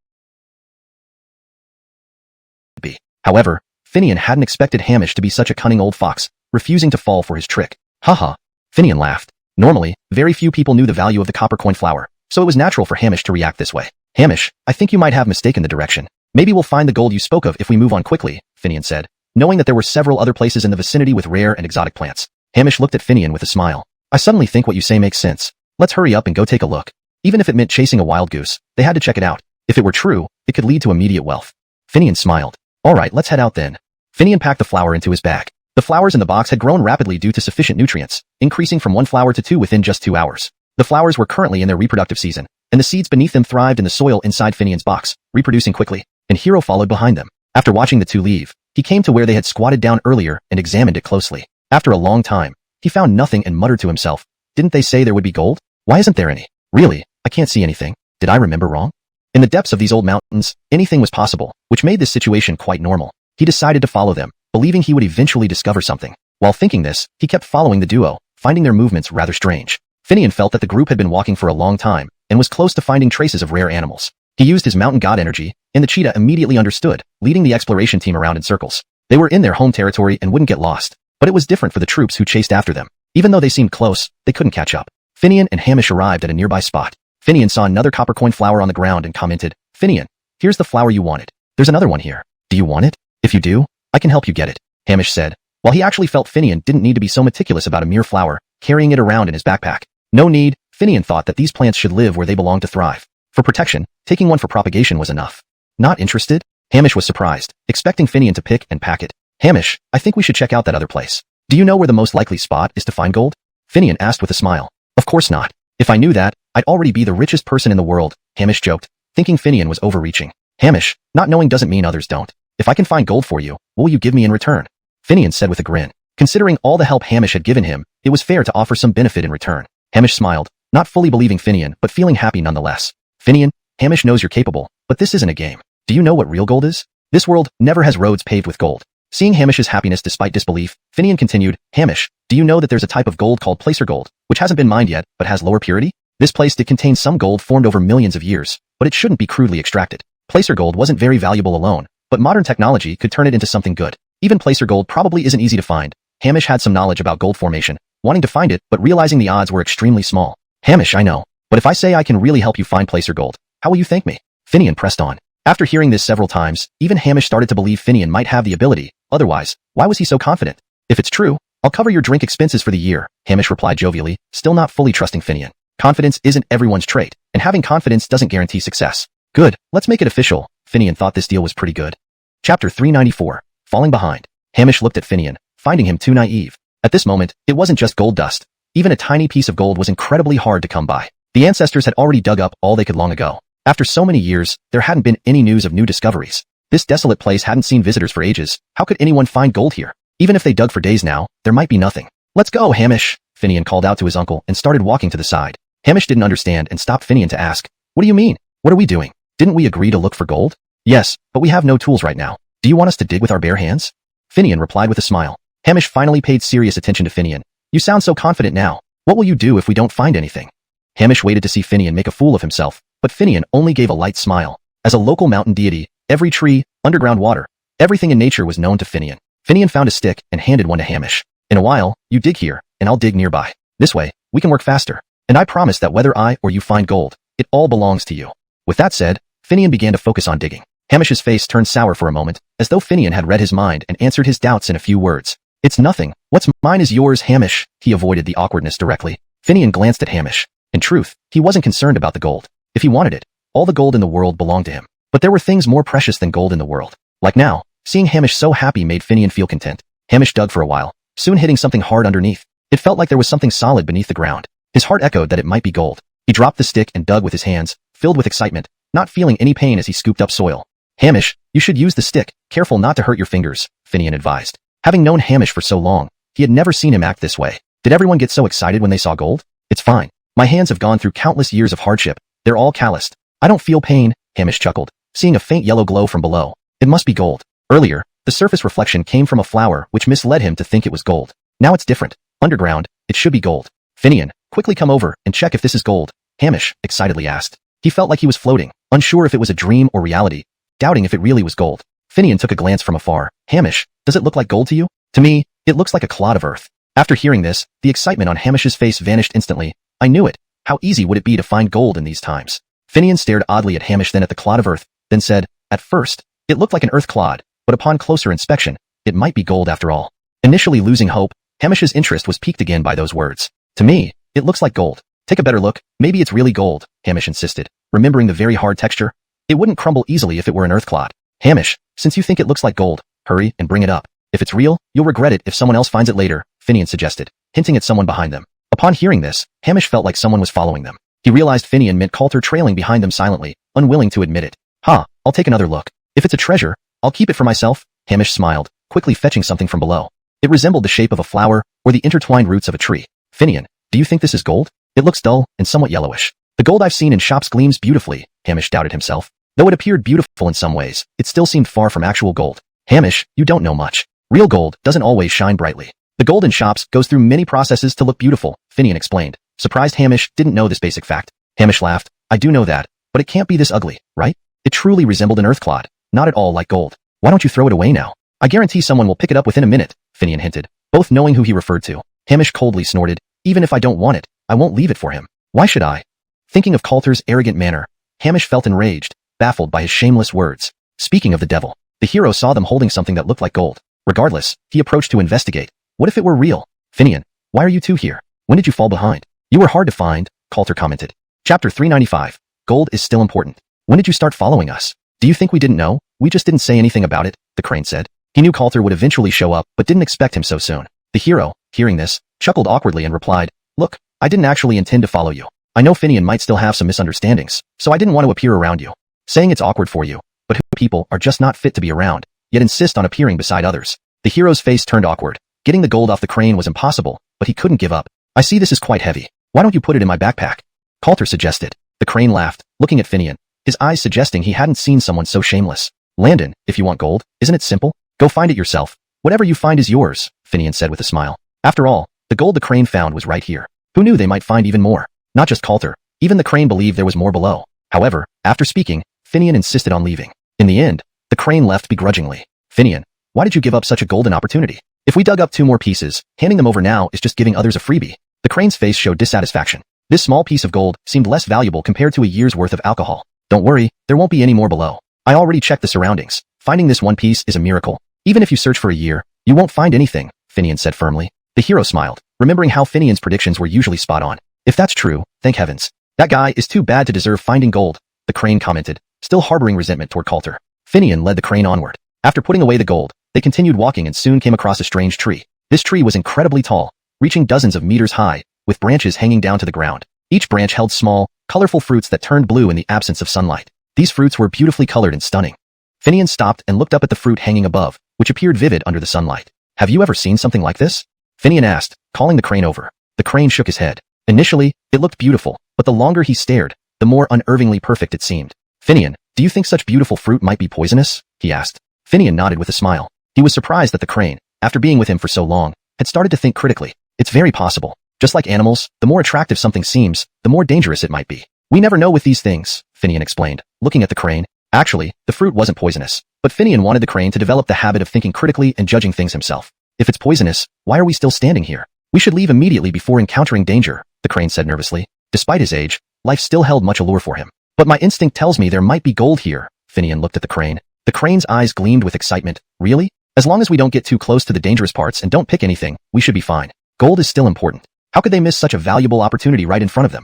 be. However, Finian hadn't expected Hamish to be such a cunning old fox, refusing to fall for his trick. Haha. Finian laughed. Normally, very few people knew the value of the copper coin flower, so it was natural for Hamish to react this way. Hamish, I think you might have mistaken the direction. Maybe we'll find the gold you spoke of if we move on quickly, Finian said, knowing that there were several other places in the vicinity with rare and exotic plants. Hamish looked at Finian with a smile. I suddenly think what you say makes sense. Let's hurry up and go take a look. Even if it meant chasing a wild goose, they had to check it out. If it were true, it could lead to immediate wealth. Finian smiled. All right, let's head out then. Finian packed the flower into his bag. The flowers in the box had grown rapidly due to sufficient nutrients, increasing from 1 flower to 2 within just 2 hours. The flowers were currently in their reproductive season, and the seeds beneath them thrived in the soil inside Finian's box, reproducing quickly, and Hero followed behind them. After watching the two leave, he came to where they had squatted down earlier and examined it closely. After a long time, he found nothing and muttered to himself, didn't they say there would be gold? Why isn't there any? Really, I can't see anything. Did I remember wrong? In the depths of these old mountains, anything was possible, which made this situation quite normal. He decided to follow them, believing he would eventually discover something. While thinking this, he kept following the duo, finding their movements rather strange. Finian felt that the group had been walking for a long time, and was close to finding traces of rare animals. He used his mountain god energy, and the cheetah immediately understood, leading the exploration team around in circles. They were in their home territory and wouldn't get lost, but it was different for the troops who chased after them. Even though they seemed close, they couldn't catch up. Finian and Hamish arrived at a nearby spot. Finian saw another copper coin flower on the ground and commented, Finian, here's the flower you wanted. There's another one here. Do you want it? If you do, I can help you get it, Hamish said. While he actually felt Finian didn't need to be so meticulous about a mere flower, carrying it around in his backpack. No need, Finian thought that these plants should live where they belong to thrive. For protection, taking one for propagation was enough. Not interested? Hamish was surprised, expecting Finian to pick and pack it. Hamish, I think we should check out that other place. Do you know where the most likely spot is to find gold? Finian asked with a smile. Of course not. If I knew that, I'd already be the richest person in the world, Hamish joked, thinking Finian was overreaching. Hamish, not knowing doesn't mean others don't. If I can find gold for you, what will you give me in return? Finian said with a grin. Considering all the help Hamish had given him, it was fair to offer some benefit in return. Hamish smiled, not fully believing Finian but feeling happy nonetheless. Finian, Hamish knows you're capable, but this isn't a game. Do you know what real gold is? This world never has roads paved with gold. Seeing Hamish's happiness despite disbelief, Finian continued, Hamish, do you know that there's a type of gold called placer gold, which hasn't been mined yet, but has lower purity? This place did contain some gold formed over millions of years, but it shouldn't be crudely extracted. Placer gold wasn't very valuable alone, but modern technology could turn it into something good. Even placer gold probably isn't easy to find. Hamish had some knowledge about gold formation, wanting to find it, but realizing the odds were extremely small. Hamish, I know, but if I say I can really help you find placer gold, how will you thank me? Finian pressed on. After hearing this several times, even Hamish started to believe Finian might have the ability. Otherwise, why was he so confident? If it's true, I'll cover your drink expenses for the year, Hamish replied jovially, still not fully trusting Finian. Confidence isn't everyone's trait, and having confidence doesn't guarantee success. Good, let's make it official. Finian thought this deal was pretty good. Chapter 394, Falling Behind. Hamish looked at Finian, finding him too naive. At this moment, it wasn't just gold dust. Even a tiny piece of gold was incredibly hard to come by. The ancestors had already dug up all they could long ago. After so many years, there hadn't been any news of new discoveries. This desolate place hadn't seen visitors for ages. How could anyone find gold here? Even if they dug for days now, there might be nothing. Let's go, Hamish, Finian called out to his uncle and started walking to the side. Hamish didn't understand and stopped Finian to ask, what do you mean? What are we doing? Didn't we agree to look for gold? Yes, but we have no tools right now. Do you want us to dig with our bare hands? Finian replied with a smile. Hamish finally paid serious attention to Finian. You sound so confident now. What will you do if we don't find anything? Hamish waited to see Finian make a fool of himself, but Finian only gave a light smile. As a local mountain deity, every tree, underground water, everything in nature was known to Finian. Finian found a stick and handed one to Hamish. In a while, you dig here, and I'll dig nearby. This way, we can work faster. And I promise that whether I or you find gold, it all belongs to you. With that said, Finian began to focus on digging. Hamish's face turned sour for a moment, as though Finian had read his mind and answered his doubts in a few words. It's nothing. What's mine is yours, Hamish. He avoided the awkwardness directly. Finian glanced at Hamish. In truth, he wasn't concerned about the gold. If he wanted it, all the gold in the world belonged to him. But there were things more precious than gold in the world. Like now, seeing Hamish so happy made Finian feel content. Hamish dug for a while, soon hitting something hard underneath. It felt like there was something solid beneath the ground. His heart echoed that it might be gold. He dropped the stick and dug with his hands, filled with excitement, not feeling any pain as he scooped up soil. Hamish, you should use the stick, careful not to hurt your fingers, Finian advised. Having known Hamish for so long, he had never seen him act this way. Did everyone get so excited when they saw gold? It's fine. My hands have gone through countless years of hardship. They're all calloused. I don't feel pain, Hamish chuckled, seeing a faint yellow glow from below. It must be gold. Earlier, the surface reflection came from a flower which misled him to think it was gold. Now it's different. Underground, it should be gold. Finian, quickly come over and check if this is gold, Hamish excitedly asked. He felt like he was floating, unsure if it was a dream or reality, doubting if it really was gold. Finian took a glance from afar. Hamish, does it look like gold to you? To me, it looks like a clod of earth. After hearing this, the excitement on Hamish's face vanished instantly. I knew it. How easy would it be to find gold in these times? Finian stared oddly at Hamish, then at the clod of earth, then said, at first, it looked like an earth clod, but upon closer inspection, it might be gold after all. Initially losing hope, Hamish's interest was piqued again by those words. To me, it looks like gold. Take a better look, maybe it's really gold, Hamish insisted, remembering the very hard texture. It wouldn't crumble easily if it were an earth clod. Hamish, since you think it looks like gold, hurry and bring it up. If it's real, you'll regret it if someone else finds it later, Finian suggested, hinting at someone behind them. Upon hearing this, Hamish felt like someone was following them. He realized Finian meant Coulter trailing behind them silently, unwilling to admit it. I'll take another look. If it's a treasure, I'll keep it for myself, Hamish smiled, quickly fetching something from below. It resembled the shape of a flower or the intertwined roots of a tree. Finian, do you think this is gold? It looks dull and somewhat yellowish. The gold I've seen in shops gleams beautifully, Hamish doubted himself. Though it appeared beautiful in some ways, it still seemed far from actual gold. Hamish, you don't know much. Real gold doesn't always shine brightly. The gold in shops goes through many processes to look beautiful, Finian explained. Surprised Hamish didn't know this basic fact. Hamish laughed. I do know that, but it can't be this ugly, right? It truly resembled an earth clod, not at all like gold. Why don't you throw it away now? I guarantee someone will pick it up within a minute, Finian hinted, both knowing who he referred to. Hamish coldly snorted. Even if I don't want it, I won't leave it for him. Why should I? Thinking of Coulter's arrogant manner, Hamish felt enraged, baffled by his shameless words. Speaking of the devil, the hero saw them holding something that looked like gold. Regardless, he approached to investigate. What if it were real? Finian, why are you two here? When did you fall behind? You were hard to find, Coulter commented. Chapter 395. Gold is still important. When did you start following us? Do you think we didn't know? We just didn't say anything about it, the crane said. He knew Coulter would eventually show up, but didn't expect him so soon. The hero, hearing this, chuckled awkwardly and replied, Look, I didn't actually intend to follow you. I know Finian might still have some misunderstandings, so I didn't want to appear around you. Saying it's awkward for you, but who people are just not fit to be around, yet insist on appearing beside others. The hero's face turned awkward. Getting the gold off the crane was impossible, but he couldn't give up. I see this is quite heavy. Why don't you put it in my backpack? Coulter suggested. The crane laughed, looking at Finian, his eyes suggesting he hadn't seen someone so shameless. Landon, if you want gold, isn't it simple? Go find it yourself. Whatever you find is yours, Finian said with a smile. After all, the gold the crane found was right here. Who knew they might find even more? Not just Coulter. Even the crane believed there was more below. However, after speaking, Finian insisted on leaving. In the end, the crane left begrudgingly. Finian, why did you give up such a golden opportunity? If we dug up 2 more pieces, handing them over now is just giving others a freebie. The crane's face showed dissatisfaction. This small piece of gold seemed less valuable compared to a year's worth of alcohol. Don't worry, there won't be any more below. I already checked the surroundings. Finding this one piece is a miracle. Even if you search for a year, you won't find anything, Finian said firmly. The hero smiled, remembering how Finian's predictions were usually spot on. If that's true, thank heavens. That guy is too bad to deserve finding gold, the crane commented, still harboring resentment toward Coulter. Finian led the crane onward. After putting away the gold, they continued walking and soon came across a strange tree. This tree was incredibly tall, reaching dozens of meters high, with branches hanging down to the ground. Each branch held small, colorful fruits that turned blue in the absence of sunlight. These fruits were beautifully colored and stunning. Finian stopped and looked up at the fruit hanging above, which appeared vivid under the sunlight. Have you ever seen something like this? Finian asked, calling the crane over. The crane shook his head. Initially, it looked beautiful, but the longer he stared, the more unervingly perfect it seemed. Finian, do you think such beautiful fruit might be poisonous? He asked. Finian nodded with a smile. He was surprised that the crane, after being with him for so long, had started to think critically. It's very possible. Just like animals, the more attractive something seems, the more dangerous it might be. We never know with these things, Finian explained, looking at the crane. Actually, the fruit wasn't poisonous, but Finian wanted the crane to develop the habit of thinking critically and judging things himself. If it's poisonous, why are we still standing here? We should leave immediately before encountering danger, the crane said nervously. Despite his age, life still held much allure for him. But my instinct tells me there might be gold here. Finian looked at the crane. The crane's eyes gleamed with excitement. Really? As long as we don't get too close to the dangerous parts and don't pick anything, we should be fine. Gold is still important. How could they miss such a valuable opportunity right in front of them?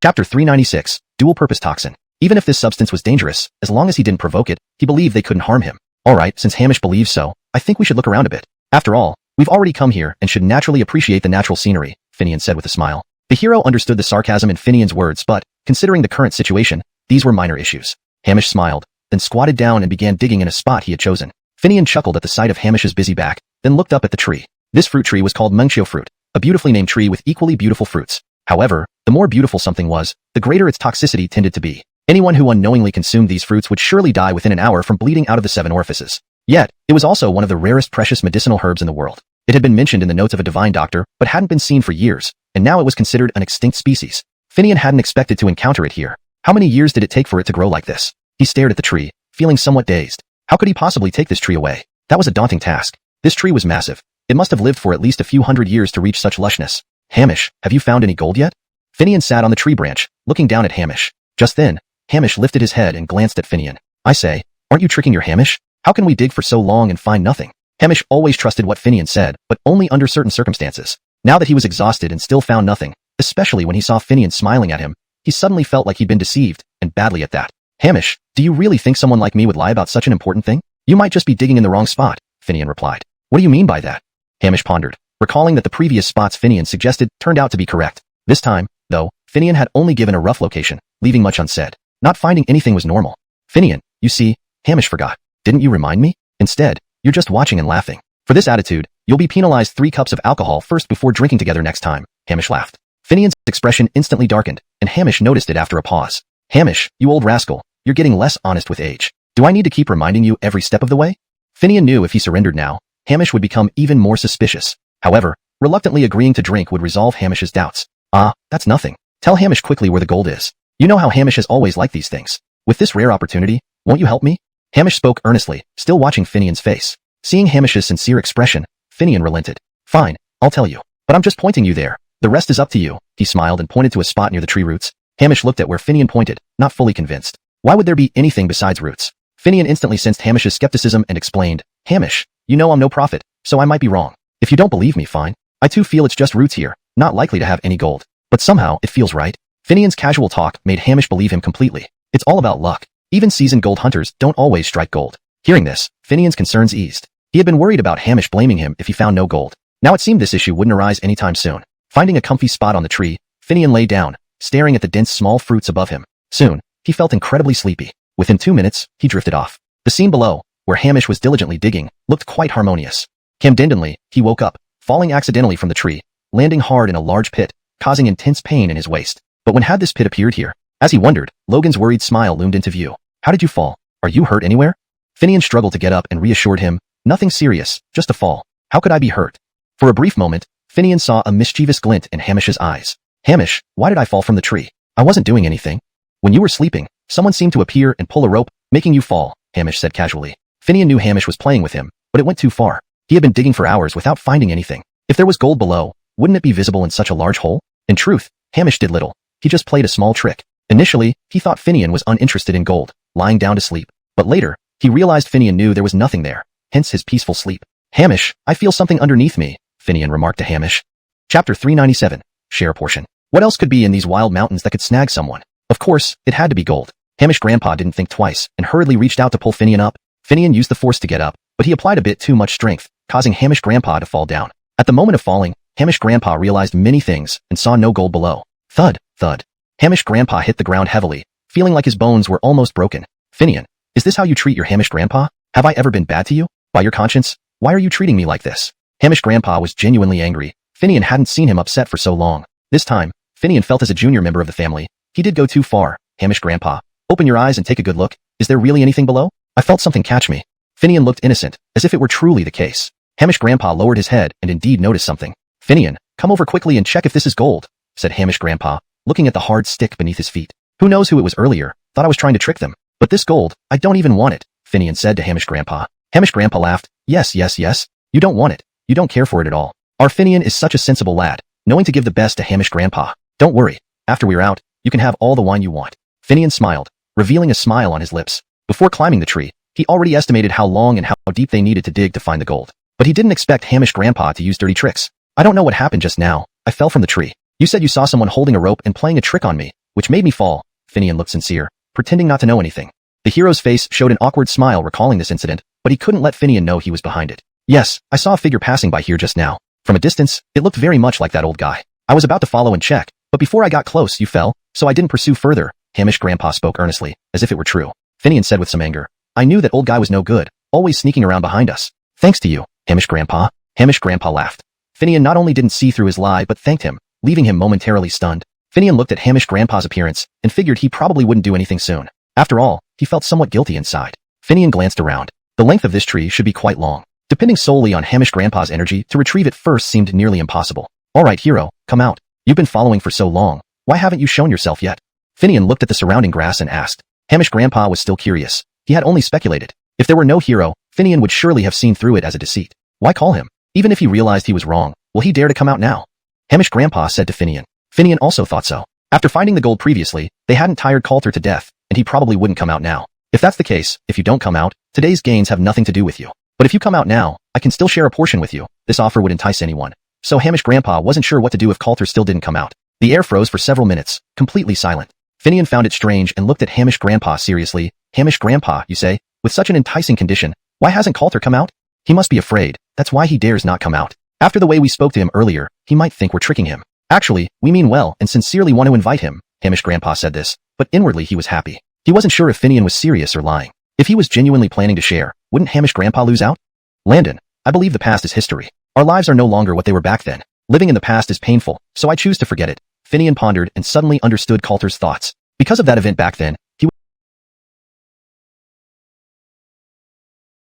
Chapter 396, Dual-Purpose Toxin. Even if this substance was dangerous, as long as he didn't provoke it, he believed they couldn't harm him. Alright, since Hamish believes so, I think we should look around a bit. After all, we've already come here and should naturally appreciate the natural scenery, Finian said with a smile. The hero understood the sarcasm in Finian's words, but, considering the current situation, these were minor issues. Hamish smiled, then squatted down and began digging in a spot he had chosen. Finian chuckled at the sight of Hamish's busy back, then looked up at the tree. This fruit tree was called Mengshio fruit, a beautifully named tree with equally beautiful fruits. However, the more beautiful something was, the greater its toxicity tended to be. Anyone who unknowingly consumed these fruits would surely die within an hour from bleeding out of the 7 orifices. Yet, it was also one of the rarest precious medicinal herbs in the world. It had been mentioned in the notes of a divine doctor, but hadn't been seen for years, and now it was considered an extinct species. Finian hadn't expected to encounter it here. How many years did it take for it to grow like this? He stared at the tree, feeling somewhat dazed. How could he possibly take this tree away? That was a daunting task. This tree was massive. It must have lived for at least a few hundred years to reach such lushness. Hamish, have you found any gold yet? Finian sat on the tree branch, looking down at Hamish. Just then, Hamish lifted his head and glanced at Finian. I say, aren't you tricking your Hamish? How can we dig for so long and find nothing? Hamish always trusted what Finian said, but only under certain circumstances. Now that he was exhausted and still found nothing, especially when he saw Finian smiling at him, he suddenly felt like he'd been deceived, and badly at that. Hamish, do you really think someone like me would lie about such an important thing? You might just be digging in the wrong spot, Finian replied. What do you mean by that? Hamish pondered, recalling that the previous spots Finian suggested turned out to be correct. This time, though, Finian had only given a rough location, leaving much unsaid. Not finding anything was normal. Finian, you see, Hamish forgot. Didn't you remind me? Instead, you're just watching and laughing. For this attitude, you'll be penalized 3 cups of alcohol first before drinking together next time, Hamish laughed. Finian's expression instantly darkened, and Hamish noticed it after a pause. Hamish, you old rascal, you're getting less honest with age. Do I need to keep reminding you every step of the way? Finian knew if he surrendered now, Hamish would become even more suspicious. However, reluctantly agreeing to drink would resolve Hamish's doubts. Ah, that's nothing. Tell Hamish quickly where the gold is. You know how Hamish has always liked these things. With this rare opportunity, won't you help me? Hamish spoke earnestly, still watching Finian's face. Seeing Hamish's sincere expression, Finian relented. Fine, I'll tell you. But I'm just pointing you there. The rest is up to you. He smiled and pointed to a spot near the tree roots. Hamish looked at where Finian pointed, not fully convinced. Why would there be anything besides roots? Finian instantly sensed Hamish's skepticism and explained, Hamish, you know I'm no prophet, so I might be wrong. If you don't believe me, fine. I too feel it's just roots here, not likely to have any gold. But somehow, it feels right. Finian's casual talk made Hamish believe him completely. It's all about luck. Even seasoned gold hunters don't always strike gold. Hearing this, Finian's concerns eased. He had been worried about Hamish blaming him if he found no gold. Now it seemed this issue wouldn't arise anytime soon. Finding a comfy spot on the tree, Finian lay down, staring at the dense small fruits above him. Soon, he felt incredibly sleepy. Within 2 minutes, he drifted off. The scene below, where Hamish was diligently digging, looked quite harmonious. Camdendenly, he woke up, falling accidentally from the tree, landing hard in a large pit, causing intense pain in his waist. But when had this pit appeared here? As he wondered, Logan's worried smile loomed into view. How did you fall? Are you hurt anywhere? Finian struggled to get up and reassured him, nothing serious, just a fall. How could I be hurt? For a brief moment, Finian saw a mischievous glint in Hamish's eyes. Hamish, why did I fall from the tree? I wasn't doing anything. When you were sleeping, someone seemed to appear and pull a rope, making you fall, Hamish said casually. Finian knew Hamish was playing with him, but it went too far. He had been digging for hours without finding anything. If there was gold below, wouldn't it be visible in such a large hole? In truth, Hamish did little. He just played a small trick. Initially, he thought Finian was uninterested in gold, lying down to sleep. But later, he realized Finian knew there was nothing there, hence his peaceful sleep. Hamish, I feel something underneath me, Finian remarked to Hamish. Chapter 397, Share Portion. What else could be in these wild mountains that could snag someone? Of course, it had to be gold. Hamish grandpa didn't think twice, and hurriedly reached out to pull Finian up. Finian used the force to get up, but he applied a bit too much strength, causing Hamish grandpa to fall down. At the moment of falling, Hamish grandpa realized many things, and saw no gold below. Thud, thud. Hamish grandpa hit the ground heavily, feeling like his bones were almost broken. Finian, is this how you treat your Hamish grandpa? Have I ever been bad to you? By your conscience, why are you treating me like this? Hamish grandpa was genuinely angry. Finian hadn't seen him upset for so long. This time, Finian felt as a junior member of the family. He did go too far. Hamish grandpa, open your eyes and take a good look. Is there really anything below? I felt something catch me. Finian looked innocent, as if it were truly the case. Hamish grandpa lowered his head and indeed noticed something. Finian, Come over quickly and check if this is gold, said Hamish Grandpa, looking at the hard stick beneath his feet. Who knows who it was earlier, thought I was trying to trick them. But this gold, I don't even want it, Finian said to Hamish Grandpa. Hamish Grandpa laughed. Yes, you don't want it. You don't care for it at all. Our Finian is such a sensible lad, knowing to give the best to Hamish Grandpa. Don't worry, after we're out, you can have all the wine you want. Finian smiled, revealing a smile on his lips. Before climbing the tree, he already estimated how long and how deep they needed to dig to find the gold. But he didn't expect Hamish Grandpa to use dirty tricks. I don't know what happened just now. I fell from the tree. You said you saw someone holding a rope and playing a trick on me, which made me fall. Finian looked sincere, pretending not to know anything. The hero's face showed an awkward smile recalling this incident, but he couldn't let Finian know he was behind it. Yes, I saw a figure passing by here just now. From a distance, it looked very much like that old guy. I was about to follow and check, but before I got close you fell, so I didn't pursue further. Hamish Grandpa spoke earnestly, as if it were true. Finian said with some anger. I knew that old guy was no good, always sneaking around behind us. Thanks to you, Hamish Grandpa. Hamish Grandpa laughed. Finian not only didn't see through his lie but thanked him, leaving him momentarily stunned. Finian looked at Hamish Grandpa's appearance and figured he probably wouldn't do anything soon. After all, he felt somewhat guilty inside. Finian glanced around. The length of this tree should be quite long. Depending solely on Hamish Grandpa's energy to retrieve it first seemed nearly impossible. All right, hero, come out. You've been following for so long. Why haven't you shown yourself yet? Finian looked at the surrounding grass and asked. Hamish Grandpa was still curious. He had only speculated. If there were no hero, Finian would surely have seen through it as a deceit. Why call him? Even if he realized he was wrong, will he dare to come out now? Hamish Grandpa said to Finian. Finian also thought so. After finding the gold previously, they hadn't tired Coulter to death, and he probably wouldn't come out now. If that's the case, if you don't come out, today's gains have nothing to do with you. But if you come out now, I can still share a portion with you. This offer would entice anyone. So Hamish Grandpa wasn't sure what to do if Coulter still didn't come out. The air froze for several minutes, completely silent. Finian found it strange and looked at Hamish Grandpa seriously. Hamish Grandpa, you say? With such an enticing condition, why hasn't Coulter come out? He must be afraid. That's why he dares not come out. After the way we spoke to him earlier, he might think we're tricking him. Actually, we mean well and sincerely want to invite him. Hamish Grandpa said this, but inwardly he was happy. He wasn't sure if Finian was serious or lying. If he was genuinely planning to share, wouldn't Hamish Grandpa lose out? Landon, I believe the past is history. Our lives are no longer what they were back then. Living in the past is painful, so I choose to forget it. Finian pondered and suddenly understood Coulter's thoughts. Because of that event back then, he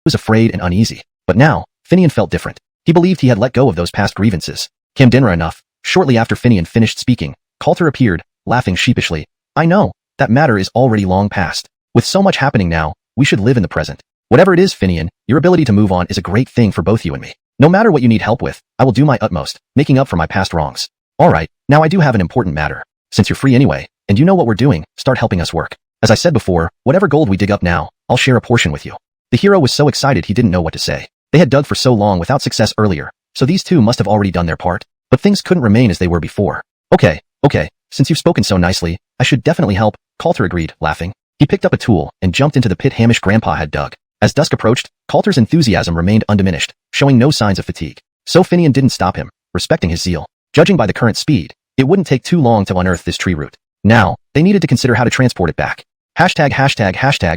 was afraid and uneasy. But now, Finian felt different. He believed he had let go of those past grievances. Camdenra enough. Shortly after Finian finished speaking, Coulter appeared, laughing sheepishly. I know, that matter is already long past. With so much happening now, we should live in the present. Whatever it is, Finian, your ability to move on is a great thing for both you and me. No matter what you need help with, I will do my utmost, making up for my past wrongs. Alright, now I do have an important matter. Since you're free anyway, and you know what we're doing, start helping us work. As I said before, whatever gold we dig up now, I'll share a portion with you. The hero was so excited he didn't know what to say. They had dug for so long without success earlier, so these two must have already done their part. But things couldn't remain as they were before. Okay, since you've spoken so nicely, I should definitely help, Coulter agreed, laughing. He picked up a tool and jumped into the pit Hamish Grandpa had dug. As dusk approached, Coulter's enthusiasm remained undiminished, showing no signs of fatigue. So Finian didn't stop him, respecting his zeal. Judging by the current speed, it wouldn't take too long to unearth this tree root. Now, they needed to consider how to transport it back. Hashtag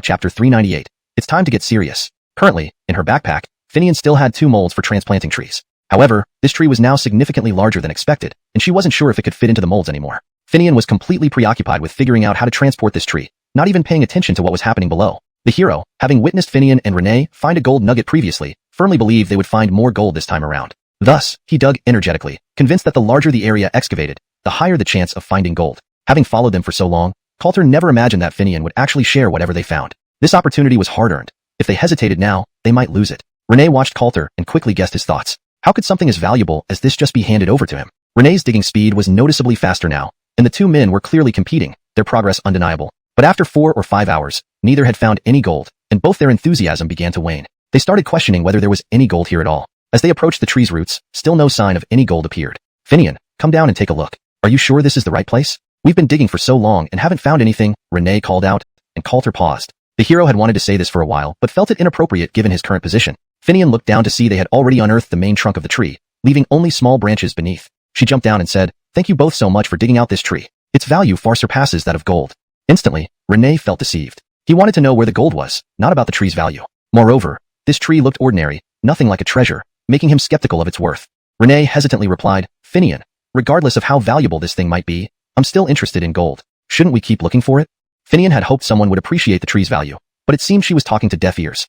chapter 398. It's time to get serious. Currently, in her backpack, Finian still had 2 molds for transplanting trees. However, this tree was now significantly larger than expected, and she wasn't sure if it could fit into the molds anymore. Finian was completely preoccupied with figuring out how to transport this tree, not even paying attention to what was happening below. The hero, having witnessed Finian and Renee find a gold nugget previously, firmly believed they would find more gold this time around. Thus, he dug energetically, convinced that the larger the area excavated, the higher the chance of finding gold. Having followed them for so long, Coulter never imagined that Finian would actually share whatever they found. This opportunity was hard-earned. If they hesitated now, they might lose it. Renee watched Coulter and quickly guessed his thoughts. How could something as valuable as this just be handed over to him? Renee's digging speed was noticeably faster now, and the 2 men were clearly competing, their progress undeniable. But after 4 or 5 hours, neither had found any gold, and both their enthusiasm began to wane. They started questioning whether there was any gold here at all. As they approached the tree's roots, still no sign of any gold appeared. Finian, come down and take a look. Are you sure this is the right place? We've been digging for so long and haven't found anything, Renee called out, and Coulter paused. The hero had wanted to say this for a while, but felt it inappropriate given his current position. Finian looked down to see they had already unearthed the main trunk of the tree, leaving only small branches beneath. She jumped down and said, Thank you both so much for digging out this tree. Its value far surpasses that of gold. Instantly, Renee felt deceived. He wanted to know where the gold was, not about the tree's value. Moreover, this tree looked ordinary, nothing like a treasure, making him skeptical of its worth. Renee hesitantly replied, Finian, regardless of how valuable this thing might be, I'm still interested in gold. Shouldn't we keep looking for it? Finian had hoped someone would appreciate the tree's value, but it seemed she was talking to deaf ears.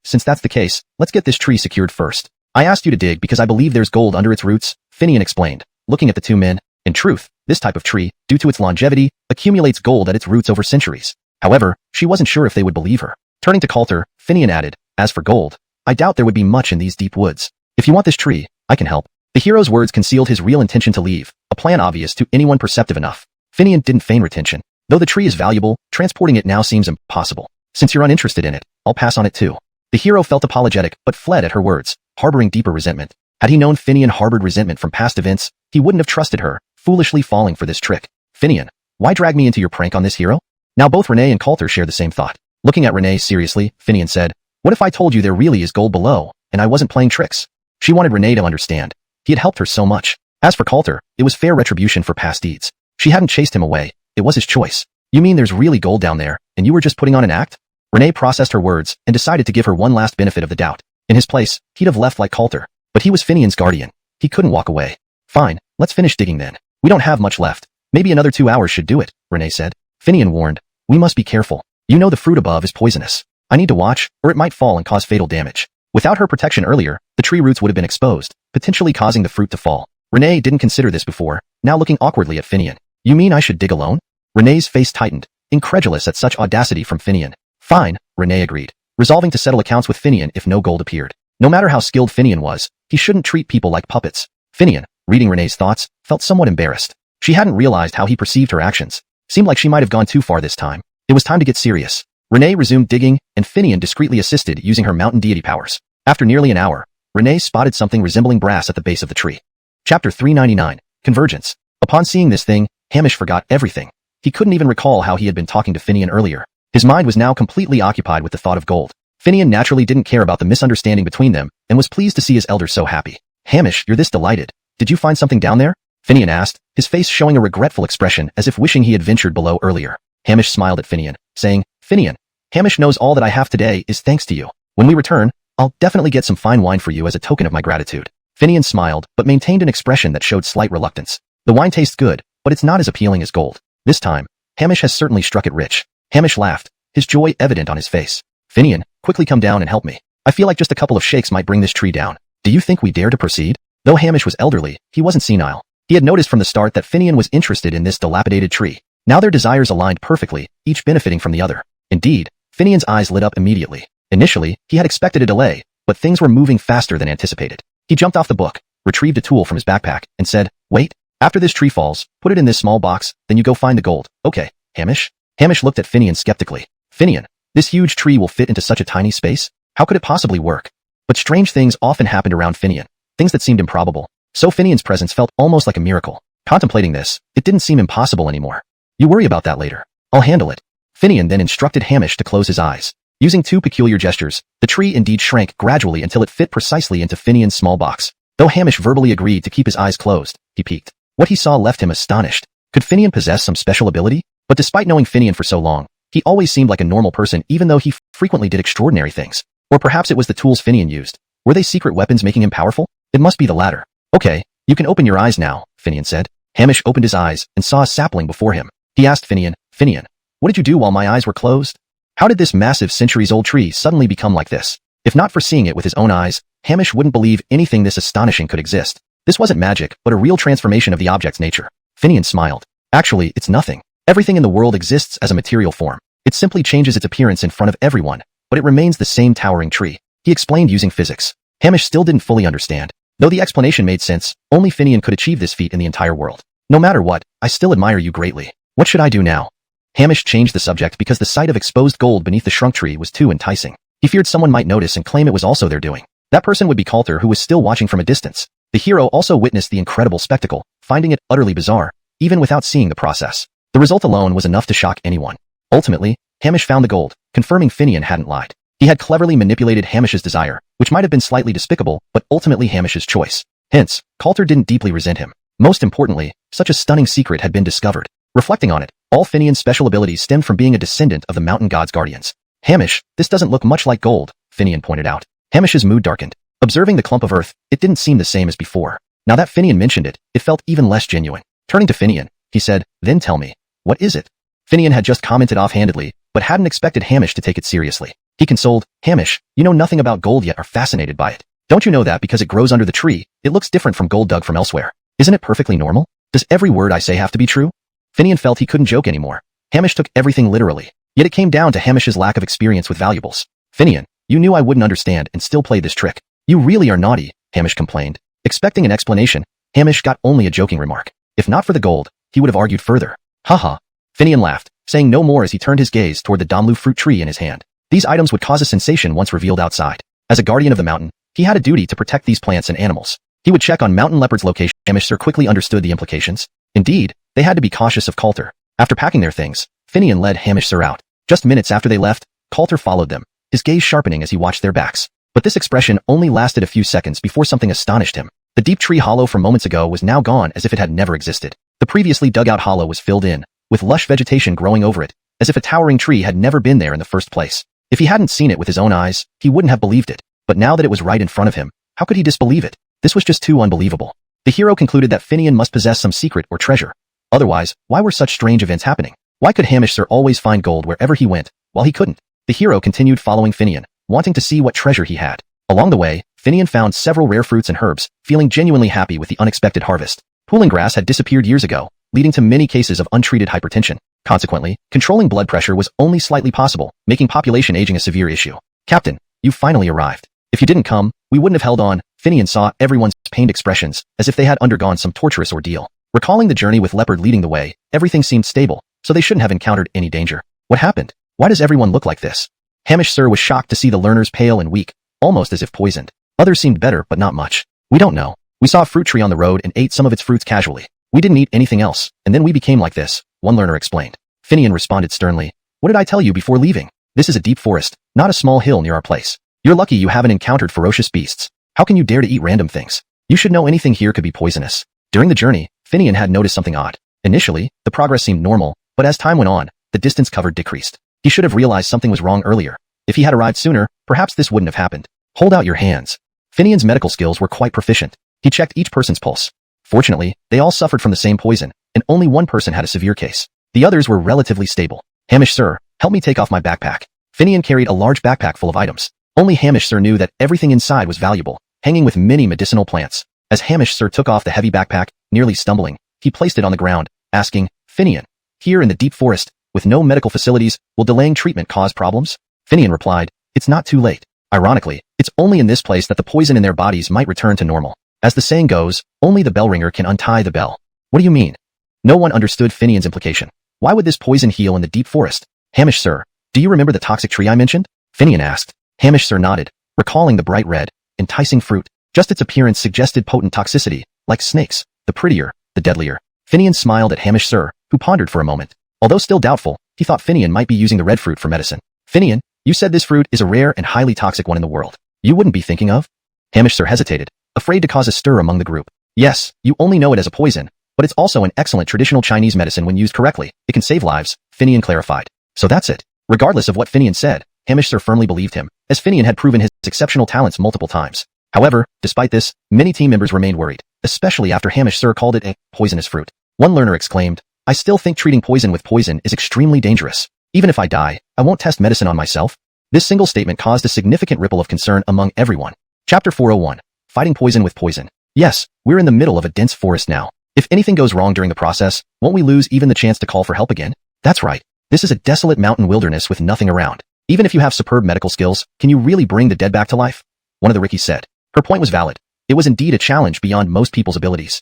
Since that's the case, let's get this tree secured first. I asked you to dig because I believe there's gold under its roots, Finian explained. looking at the two men. In truth, this type of tree, due to its longevity, accumulates gold at its roots over centuries. However, she wasn't sure if they would believe her. Turning to Coulter, Finian added, as for gold, I doubt there would be much in these deep woods. If you want this tree, I can help. The hero's words concealed his real intention to leave, a plan obvious to anyone perceptive enough. Finian didn't feign retention. Though the tree is valuable, transporting it now seems impossible. Since you're uninterested in it, I'll pass on it too. The hero felt apologetic, but fled at her words, harboring deeper resentment. Had he known Finian harbored resentment from past events, he wouldn't have trusted her, foolishly falling for this trick. Finian, why drag me into your prank on this hero? Now both Renee and Coulter share the same thought. Looking at Renee seriously, Finian said, what if I told you there really is gold below, and I wasn't playing tricks? She wanted Renee to understand. He had helped her so much. As for Coulter, it was fair retribution for past deeds. She hadn't chased him away. It was his choice. You mean there's really gold down there, and you were just putting on an act? Renee processed her words and decided to give her one last benefit of the doubt. In his place, he'd have left like Coulter. But he was Finian's guardian. He couldn't walk away. Fine, let's finish digging then. We don't have much left. Maybe another 2 hours should do it, Renee said. Finian warned, we must be careful. You know the fruit above is poisonous. I need to watch, or it might fall and cause fatal damage. Without her protection earlier, the tree roots would have been exposed, potentially causing the fruit to fall. Renee didn't consider this before, now looking awkwardly at Finian. You mean I should dig alone? Renee's face tightened, incredulous at such audacity from Finian. Fine, Renee agreed, resolving to settle accounts with Finian if no gold appeared. No matter how skilled Finian was, he shouldn't treat people like puppets. Finian, reading Renee's thoughts, felt somewhat embarrassed. She hadn't realized how he perceived her actions. Seemed like she might have gone too far this time. It was time to get serious. Renee resumed digging, and Finian discreetly assisted using her mountain deity powers. After nearly an hour, Renee spotted something resembling brass at the base of the tree. Chapter 399, Convergence. Upon seeing this thing, Hamish forgot everything. He couldn't even recall how he had been talking to Finian earlier. His mind was now completely occupied with the thought of gold. Finian naturally didn't care about the misunderstanding between them, and was pleased to see his elder so happy. Hamish, you're this delighted. Did you find something down there? Finian asked, his face showing a regretful expression as if wishing he had ventured below earlier. Hamish smiled at Finian, saying, Finian, Hamish knows all that I have today is thanks to you. When we return, I'll definitely get some fine wine for you as a token of my gratitude. Finian smiled, but maintained an expression that showed slight reluctance. The wine tastes good, but it's not as appealing as gold. This time, Hamish has certainly struck it rich. Hamish laughed, his joy evident on his face. Finian, quickly come down and help me. I feel like just a couple of shakes might bring this tree down. Do you think we dare to proceed? Though Hamish was elderly, he wasn't senile. He had noticed from the start that Finian was interested in this dilapidated tree. Now their desires aligned perfectly, each benefiting from the other. Indeed, Finian's eyes lit up immediately. Initially, he had expected a delay, but things were moving faster than anticipated. He jumped off the book, retrieved a tool from his backpack, and said, wait, after this tree falls, put it in this small box, then you go find the gold. Okay, Hamish? Hamish looked at Finian skeptically. Finian, this huge tree will fit into such a tiny space? How could it possibly work? But strange things often happened around Finian, things that seemed improbable. So Finian's presence felt almost like a miracle. Contemplating this, it didn't seem impossible anymore. You worry about that later. I'll handle it. Finian then instructed Hamish to close his eyes. Using two peculiar gestures, the tree indeed shrank gradually until it fit precisely into Finian's small box. Though Hamish verbally agreed to keep his eyes closed, he peeked. What he saw left him astonished. Could Finian possess some special ability? But despite knowing Finian for so long, he always seemed like a normal person even though he frequently did extraordinary things. Or perhaps it was the tools Finian used. Were they secret weapons making him powerful? It must be the latter. Okay, you can open your eyes now, Finian said. Hamish opened his eyes and saw a sapling before him. He asked Finian, Finian, what did you do while my eyes were closed? How did this massive centuries-old tree suddenly become like this? If not for seeing it with his own eyes, Hamish wouldn't believe anything this astonishing could exist. This wasn't magic, but a real transformation of the object's nature. Finian smiled. Actually, it's nothing. Everything in the world exists as a material form. It simply changes its appearance in front of everyone, but it remains the same towering tree. He explained using physics. Hamish still didn't fully understand. Though the explanation made sense, only Finian could achieve this feat in the entire world. No matter what, I still admire you greatly. What should I do now? Hamish changed the subject because the sight of exposed gold beneath the shrunk tree was too enticing. He feared someone might notice and claim it was also their doing. That person would be Coulter, who was still watching from a distance. The hero also witnessed the incredible spectacle, finding it utterly bizarre, even without seeing the process. The result alone was enough to shock anyone. Ultimately, Hamish found the gold, confirming Finian hadn't lied. He had cleverly manipulated Hamish's desire, which might have been slightly despicable, but ultimately Hamish's choice. Hence, Coulter didn't deeply resent him. Most importantly, such a stunning secret had been discovered. Reflecting on it, all Finian's special abilities stemmed from being a descendant of the mountain god's guardians. Hamish, this doesn't look much like gold, Finian pointed out. Hamish's mood darkened. Observing the clump of earth, it didn't seem the same as before. Now that Finian mentioned it, it felt even less genuine. Turning to Finian, he said, then tell me, what is it? Finian had just commented offhandedly, but hadn't expected Hamish to take it seriously. He consoled, Hamish, you know nothing about gold yet are fascinated by it. Don't you know that because it grows under the tree, it looks different from gold dug from elsewhere? Isn't it perfectly normal? Does every word I say have to be true? Finian felt he couldn't joke anymore. Hamish took everything literally. Yet it came down to Hamish's lack of experience with valuables. Finian, you knew I wouldn't understand and still played this trick. You really are naughty, Hamish complained. Expecting an explanation, Hamish got only a joking remark. If not for the gold, he would have argued further. Haha. Finian laughed, saying no more as he turned his gaze toward the Damlu fruit tree in his hand. These items would cause a sensation once revealed outside. As a guardian of the mountain, he had a duty to protect these plants and animals. He would check on Mountain Leopard's location. Hamish Sir quickly understood the implications. Indeed, they had to be cautious of Coulter. After packing their things, Finian led Hamish Sir out. Just minutes after they left, Coulter followed them, his gaze sharpening as he watched their backs. But this expression only lasted a few seconds before something astonished him. The deep tree hollow from moments ago was now gone as if it had never existed. The previously dug-out hollow was filled in, with lush vegetation growing over it, as if a towering tree had never been there in the first place. If he hadn't seen it with his own eyes, he wouldn't have believed it. But now that it was right in front of him, how could he disbelieve it? This was just too unbelievable. The hero concluded that Finian must possess some secret or treasure. Otherwise, why were such strange events happening? Why could Hamish Sir always find gold wherever he went, while he couldn't? The hero continued following Finian, wanting to see what treasure he had. Along the way, Finian found several rare fruits and herbs, feeling genuinely happy with the unexpected harvest. Pooling grass had disappeared years ago, leading to many cases of untreated hypertension. Consequently, controlling blood pressure was only slightly possible, making population aging a severe issue. Captain, you finally arrived. If you didn't come, we wouldn't have held on. Finian saw everyone's pained expressions, as if they had undergone some torturous ordeal. Recalling the journey with Leopard leading the way, everything seemed stable, so they shouldn't have encountered any danger. What happened? Why does everyone look like this? Hamish Sir was shocked to see the learners pale and weak, almost as if poisoned. Others seemed better, but not much. We don't know. We saw a fruit tree on the road and ate some of its fruits casually. We didn't eat anything else, and then we became like this, one learner explained. Finian responded sternly. What did I tell you before leaving? This is a deep forest, not a small hill near our place. You're lucky you haven't encountered ferocious beasts. How can you dare to eat random things? You should know anything here could be poisonous. During the journey, Finian had noticed something odd. Initially, the progress seemed normal, but as time went on, the distance covered decreased. He should have realized something was wrong earlier. If he had arrived sooner, perhaps this wouldn't have happened. Hold out your hands. Finian's medical skills were quite proficient. He checked each person's pulse. Fortunately, they all suffered from the same poison, and only one person had a severe case. The others were relatively stable. Hamish Sir, help me take off my backpack. Finian carried a large backpack full of items. Only Hamish Sir knew that everything inside was valuable, hanging with many medicinal plants. As Hamish Sir took off the heavy backpack, nearly stumbling, he placed it on the ground, asking, Finian, here in the deep forest, with no medical facilities, will delaying treatment cause problems? Finian replied, it's not too late. Ironically, it's only in this place that the poison in their bodies might return to normal. As the saying goes, only the bell ringer can untie the bell. What do you mean? No one understood Finian's implication. Why would this poison heal in the deep forest? Hamish Sir, do you remember the toxic tree I mentioned? Finian asked. Hamish Sir nodded, recalling the bright red, enticing fruit. Just its appearance suggested potent toxicity, like snakes. The prettier, the deadlier. Finian smiled at Hamish Sir, who pondered for a moment. Although still doubtful, he thought Finian might be using the red fruit for medicine. Finian, you said this fruit is a rare and highly toxic one in the world. You wouldn't be thinking of? Hamish Sir hesitated, afraid to cause a stir among the group. Yes, you only know it as a poison, but it's also an excellent traditional Chinese medicine when used correctly. It can save lives, Finian clarified. So that's it. Regardless of what Finian said, Hamish Sir firmly believed him, as Finian had proven his exceptional talents multiple times. However, despite this, many team members remained worried, especially after Hamish Sir called it a poisonous fruit. One learner exclaimed, I still think treating poison with poison is extremely dangerous. Even if I die, I won't test medicine on myself. This single statement caused a significant ripple of concern among everyone. Chapter 401. Fighting poison with poison. Yes, we're in the middle of a dense forest now. If anything goes wrong during the process, won't we lose even the chance to call for help again? That's right. This is a desolate mountain wilderness with nothing around. Even if you have superb medical skills, can you really bring the dead back to life? One of the Rickies said. Her point was valid. It was indeed a challenge beyond most people's abilities.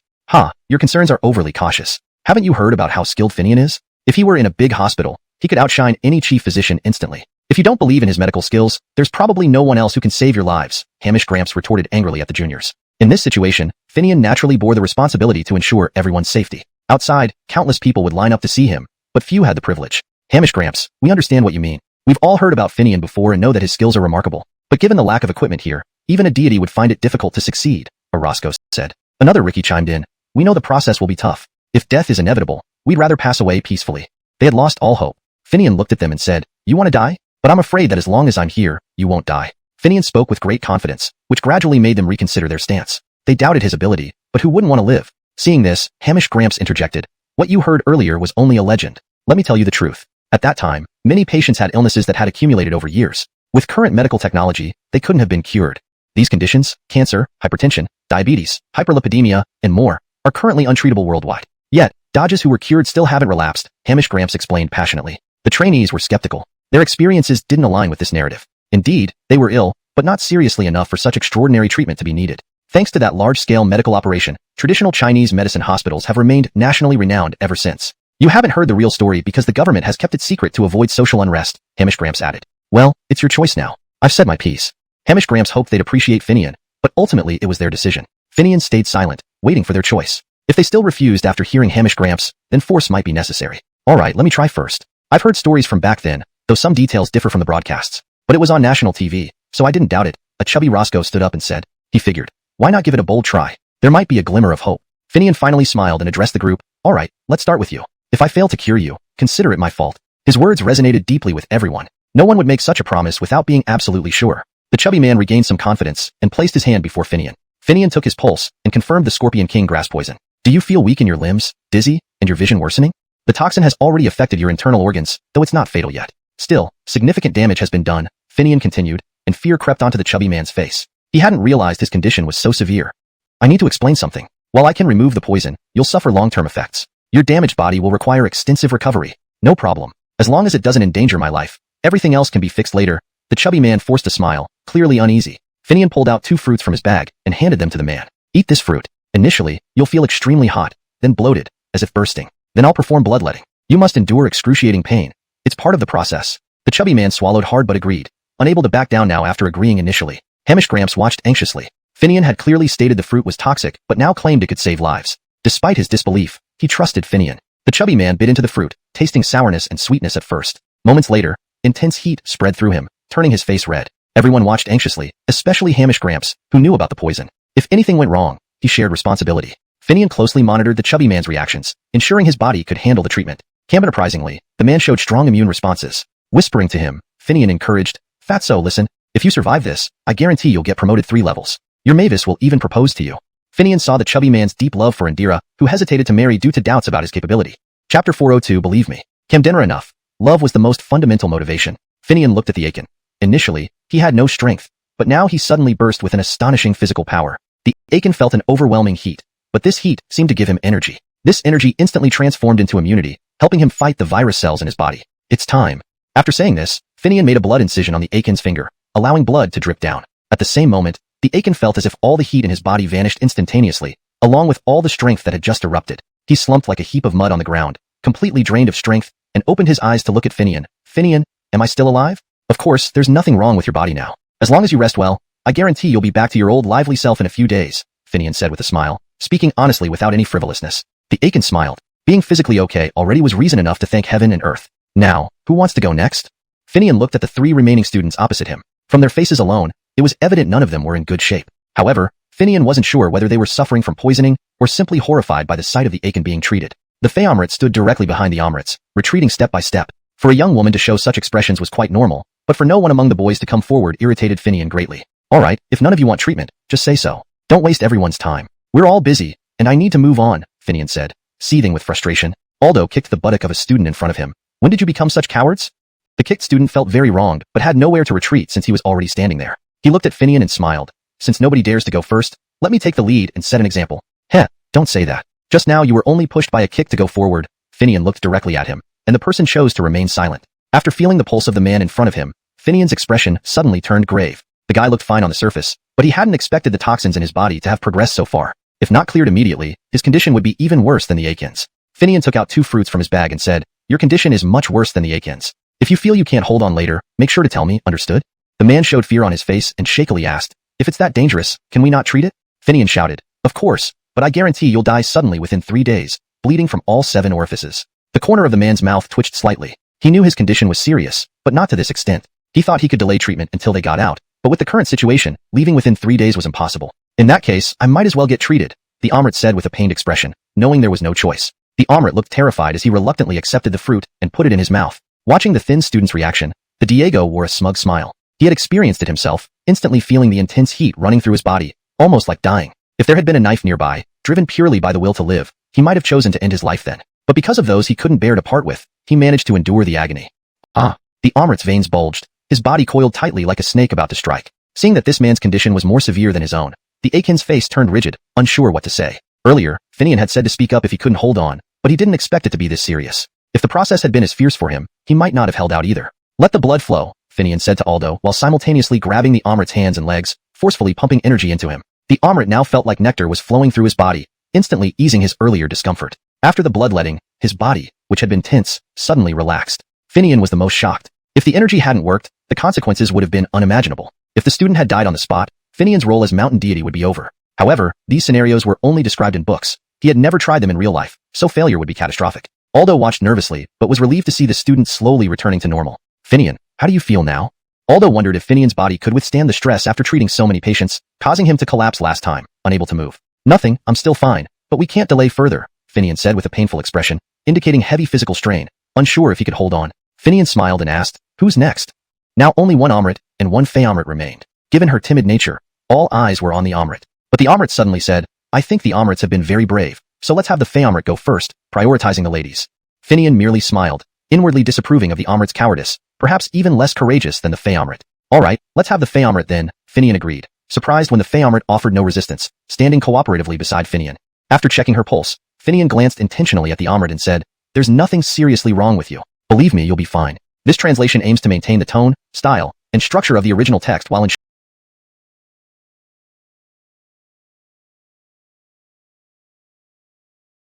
Your concerns are overly cautious. Haven't you heard about how skilled Finian is? If he were in a big hospital, he could outshine any chief physician instantly. If you don't believe in his medical skills, there's probably no one else who can save your lives, Hamish Gramps retorted angrily at the juniors. In this situation, Finian naturally bore the responsibility to ensure everyone's safety. Outside, countless people would line up to see him, but few had the privilege. Hamish Gramps, we understand what you mean. We've all heard about Finian before and know that his skills are remarkable. But given the lack of equipment here, even a deity would find it difficult to succeed, Orozco said. Another Ricky chimed in. We know the process will be tough. If death is inevitable, we'd rather pass away peacefully. They had lost all hope. Finian looked at them and said, You want to die? But I'm afraid that as long as I'm here, you won't die. Finian spoke with great confidence, which gradually made them reconsider their stance. They doubted his ability, but who wouldn't want to live? Seeing this, Hamish Gramps interjected. What you heard earlier was only a legend. Let me tell you the truth. At that time, many patients had illnesses that had accumulated over years. With current medical technology, they couldn't have been cured. These conditions, cancer, hypertension, diabetes, hyperlipidemia, and more, are currently untreatable worldwide. Yet, Dodges who were cured still haven't relapsed, Hamish Gramps explained passionately. The trainees were skeptical. Their experiences didn't align with this narrative. Indeed, they were ill, but not seriously enough for such extraordinary treatment to be needed. Thanks to that large-scale medical operation, traditional Chinese medicine hospitals have remained nationally renowned ever since. You haven't heard the real story because the government has kept it secret to avoid social unrest, Hamish Gramps added. Well, it's your choice now. I've said my piece. Hamish Gramps hoped they'd appreciate Finian, but ultimately it was their decision. Finian stayed silent, waiting for their choice. If they still refused after hearing Hamish Gramps, then force might be necessary. Alright, let me try first. I've heard stories from back then, though some details differ from the broadcasts. But it was on national TV, so I didn't doubt it. A chubby Roscoe stood up and said. He figured. Why not give it a bold try? There might be a glimmer of hope. Finian finally smiled and addressed the group. Alright, let's start with you. If I fail to cure you, consider it my fault. His words resonated deeply with everyone. No one would make such a promise without being absolutely sure. The chubby man regained some confidence and placed his hand before Finian. Finian took his pulse and confirmed the Scorpion King grass poison. Do you feel weak in your limbs, dizzy, and your vision worsening? The toxin has already affected your internal organs, though it's not fatal yet. Still, significant damage has been done, Finian continued, and fear crept onto the chubby man's face. He hadn't realized his condition was so severe. I need to explain something. While I can remove the poison, you'll suffer long-term effects. Your damaged body will require extensive recovery. No problem. As long as it doesn't endanger my life, everything else can be fixed later. The chubby man forced a smile, clearly uneasy. Finian pulled out 2 fruits from his bag and handed them to the man. Eat this fruit. Initially, you'll feel extremely hot, then bloated, as if bursting. Then I'll perform bloodletting. You must endure excruciating pain. It's part of the process. The chubby man swallowed hard but agreed, unable to back down now after agreeing initially. Hamish Gramps watched anxiously. Finian had clearly stated the fruit was toxic, but now claimed it could save lives. Despite his disbelief, he trusted Finian. The chubby man bit into the fruit, tasting sourness and sweetness at first. Moments later, intense heat spread through him, turning his face red. Everyone watched anxiously, especially Hamish Gramps, who knew about the poison. If anything went wrong, he shared responsibility. Finian closely monitored the chubby man's reactions, ensuring his body could handle the treatment. Unsurprisingly, the man showed strong immune responses. Whispering to him, Finian encouraged, Fatso, listen, if you survive this, I guarantee you'll get promoted 3 levels. Your Mavis will even propose to you. Finian saw the chubby man's deep love for Indira, who hesitated to marry due to doubts about his capability. Chapter 402 Believe me. Camdenra enough. Love was the most fundamental motivation. Finian looked at the Aiken. Initially, he had no strength, but now he suddenly burst with an astonishing physical power. The Aiken felt an overwhelming heat, but this heat seemed to give him energy. This energy instantly transformed into immunity, helping him fight the virus cells in his body. It's time. After saying this, Finian made a blood incision on the Aiken's finger, allowing blood to drip down. At the same moment, the Aiken felt as if all the heat in his body vanished instantaneously, along with all the strength that had just erupted. He slumped like a heap of mud on the ground, completely drained of strength, and opened his eyes to look at Finian. Finian, am I still alive? Of course, there's nothing wrong with your body now. As long as you rest well, I guarantee you'll be back to your old lively self in a few days, Finian said with a smile, speaking honestly without any frivolousness. The Aiken smiled. Being physically okay already was reason enough to thank heaven and earth. Now, who wants to go next? Finian looked at the 3 remaining students opposite him. From their faces alone, it was evident none of them were in good shape. However, Finian wasn't sure whether they were suffering from poisoning or simply horrified by the sight of the Aiken being treated. The Fey Omrit stood directly behind the Omrits, retreating step by step. For a young woman to show such expressions was quite normal, but for no one among the boys to come forward irritated Finian greatly. Alright, if none of you want treatment, just say so. Don't waste everyone's time. We're all busy, and I need to move on, Finian said, seething with frustration. Aldo kicked the buttock of a student in front of him. When did you become such cowards? The kicked student felt very wronged, but had nowhere to retreat since he was already standing there. He looked at Finian and smiled. Since nobody dares to go first, let me take the lead and set an example. Heh, don't say that. Just now you were only pushed by a kick to go forward. Finian looked directly at him, and the person chose to remain silent. After feeling the pulse of the man in front of him, Finian's expression suddenly turned grave. The guy looked fine on the surface, but he hadn't expected the toxins in his body to have progressed so far. If not cleared immediately, his condition would be even worse than the Aiken's. Finian took out 2 fruits from his bag and said, your condition is much worse than the Aiken's. If you feel you can't hold on later, make sure to tell me, understood? The man showed fear on his face and shakily asked, if it's that dangerous, can we not treat it? Finian shouted, of course, but I guarantee you'll die suddenly within 3 days, bleeding from all 7 orifices. The corner of the man's mouth twitched slightly. He knew his condition was serious, but not to this extent. He thought he could delay treatment until they got out, but with the current situation, leaving within 3 days was impossible. In that case, I might as well get treated, the Omrit said with a pained expression, knowing there was no choice. The Omrit looked terrified as he reluctantly accepted the fruit and put it in his mouth. Watching the thin student's reaction, the Diego wore a smug smile. He had experienced it himself, instantly feeling the intense heat running through his body, almost like dying. If there had been a knife nearby, driven purely by the will to live, he might have chosen to end his life then. But because of those he couldn't bear to part with, he managed to endure the agony. The Omrit's veins bulged, his body coiled tightly like a snake about to strike. Seeing that this man's condition was more severe than his own, the Aiken's face turned rigid, unsure what to say. Earlier, Finian had said to speak up if he couldn't hold on, but he didn't expect it to be this serious. If the process had been as fierce for him, he might not have held out either. Let the blood flow, Finian said to Aldo while simultaneously grabbing the Amrit's hands and legs, forcefully pumping energy into him. The Amrit now felt like nectar was flowing through his body, instantly easing his earlier discomfort. After the bloodletting, his body, which had been tense, suddenly relaxed. Finian was the most shocked. If the energy hadn't worked, the consequences would have been unimaginable. If the student had died on the spot, Finian's role as mountain deity would be over. However, these scenarios were only described in books. He had never tried them in real life, so failure would be catastrophic. Aldo watched nervously, but was relieved to see the student slowly returning to normal. Finian, how do you feel now? Aldo wondered if Finian's body could withstand the stress after treating so many patients, causing him to collapse last time, unable to move. Nothing, I'm still fine, but we can't delay further, Finian said with a painful expression, indicating heavy physical strain, unsure if he could hold on. Finian smiled and asked, who's next? Now only one Amrit and one Fey Amrit remained. Given her timid nature, all eyes were on the Amrit. But the Amrit suddenly said, I think the Amrits have been very brave, so let's have the Fey Amrit go first, prioritizing the ladies. Finian merely smiled, inwardly disapproving of the Amrit's cowardice, perhaps even less courageous than the Fey Amrit. Alright, let's have the Fey Amrit then, Finian agreed, surprised when the Fey Amrit offered no resistance, standing cooperatively beside Finian. After checking her pulse, Finian glanced intentionally at the Amrit and said, there's nothing seriously wrong with you. Believe me, you'll be fine. This translation aims to maintain the tone, style, and structure of the original text while ensuring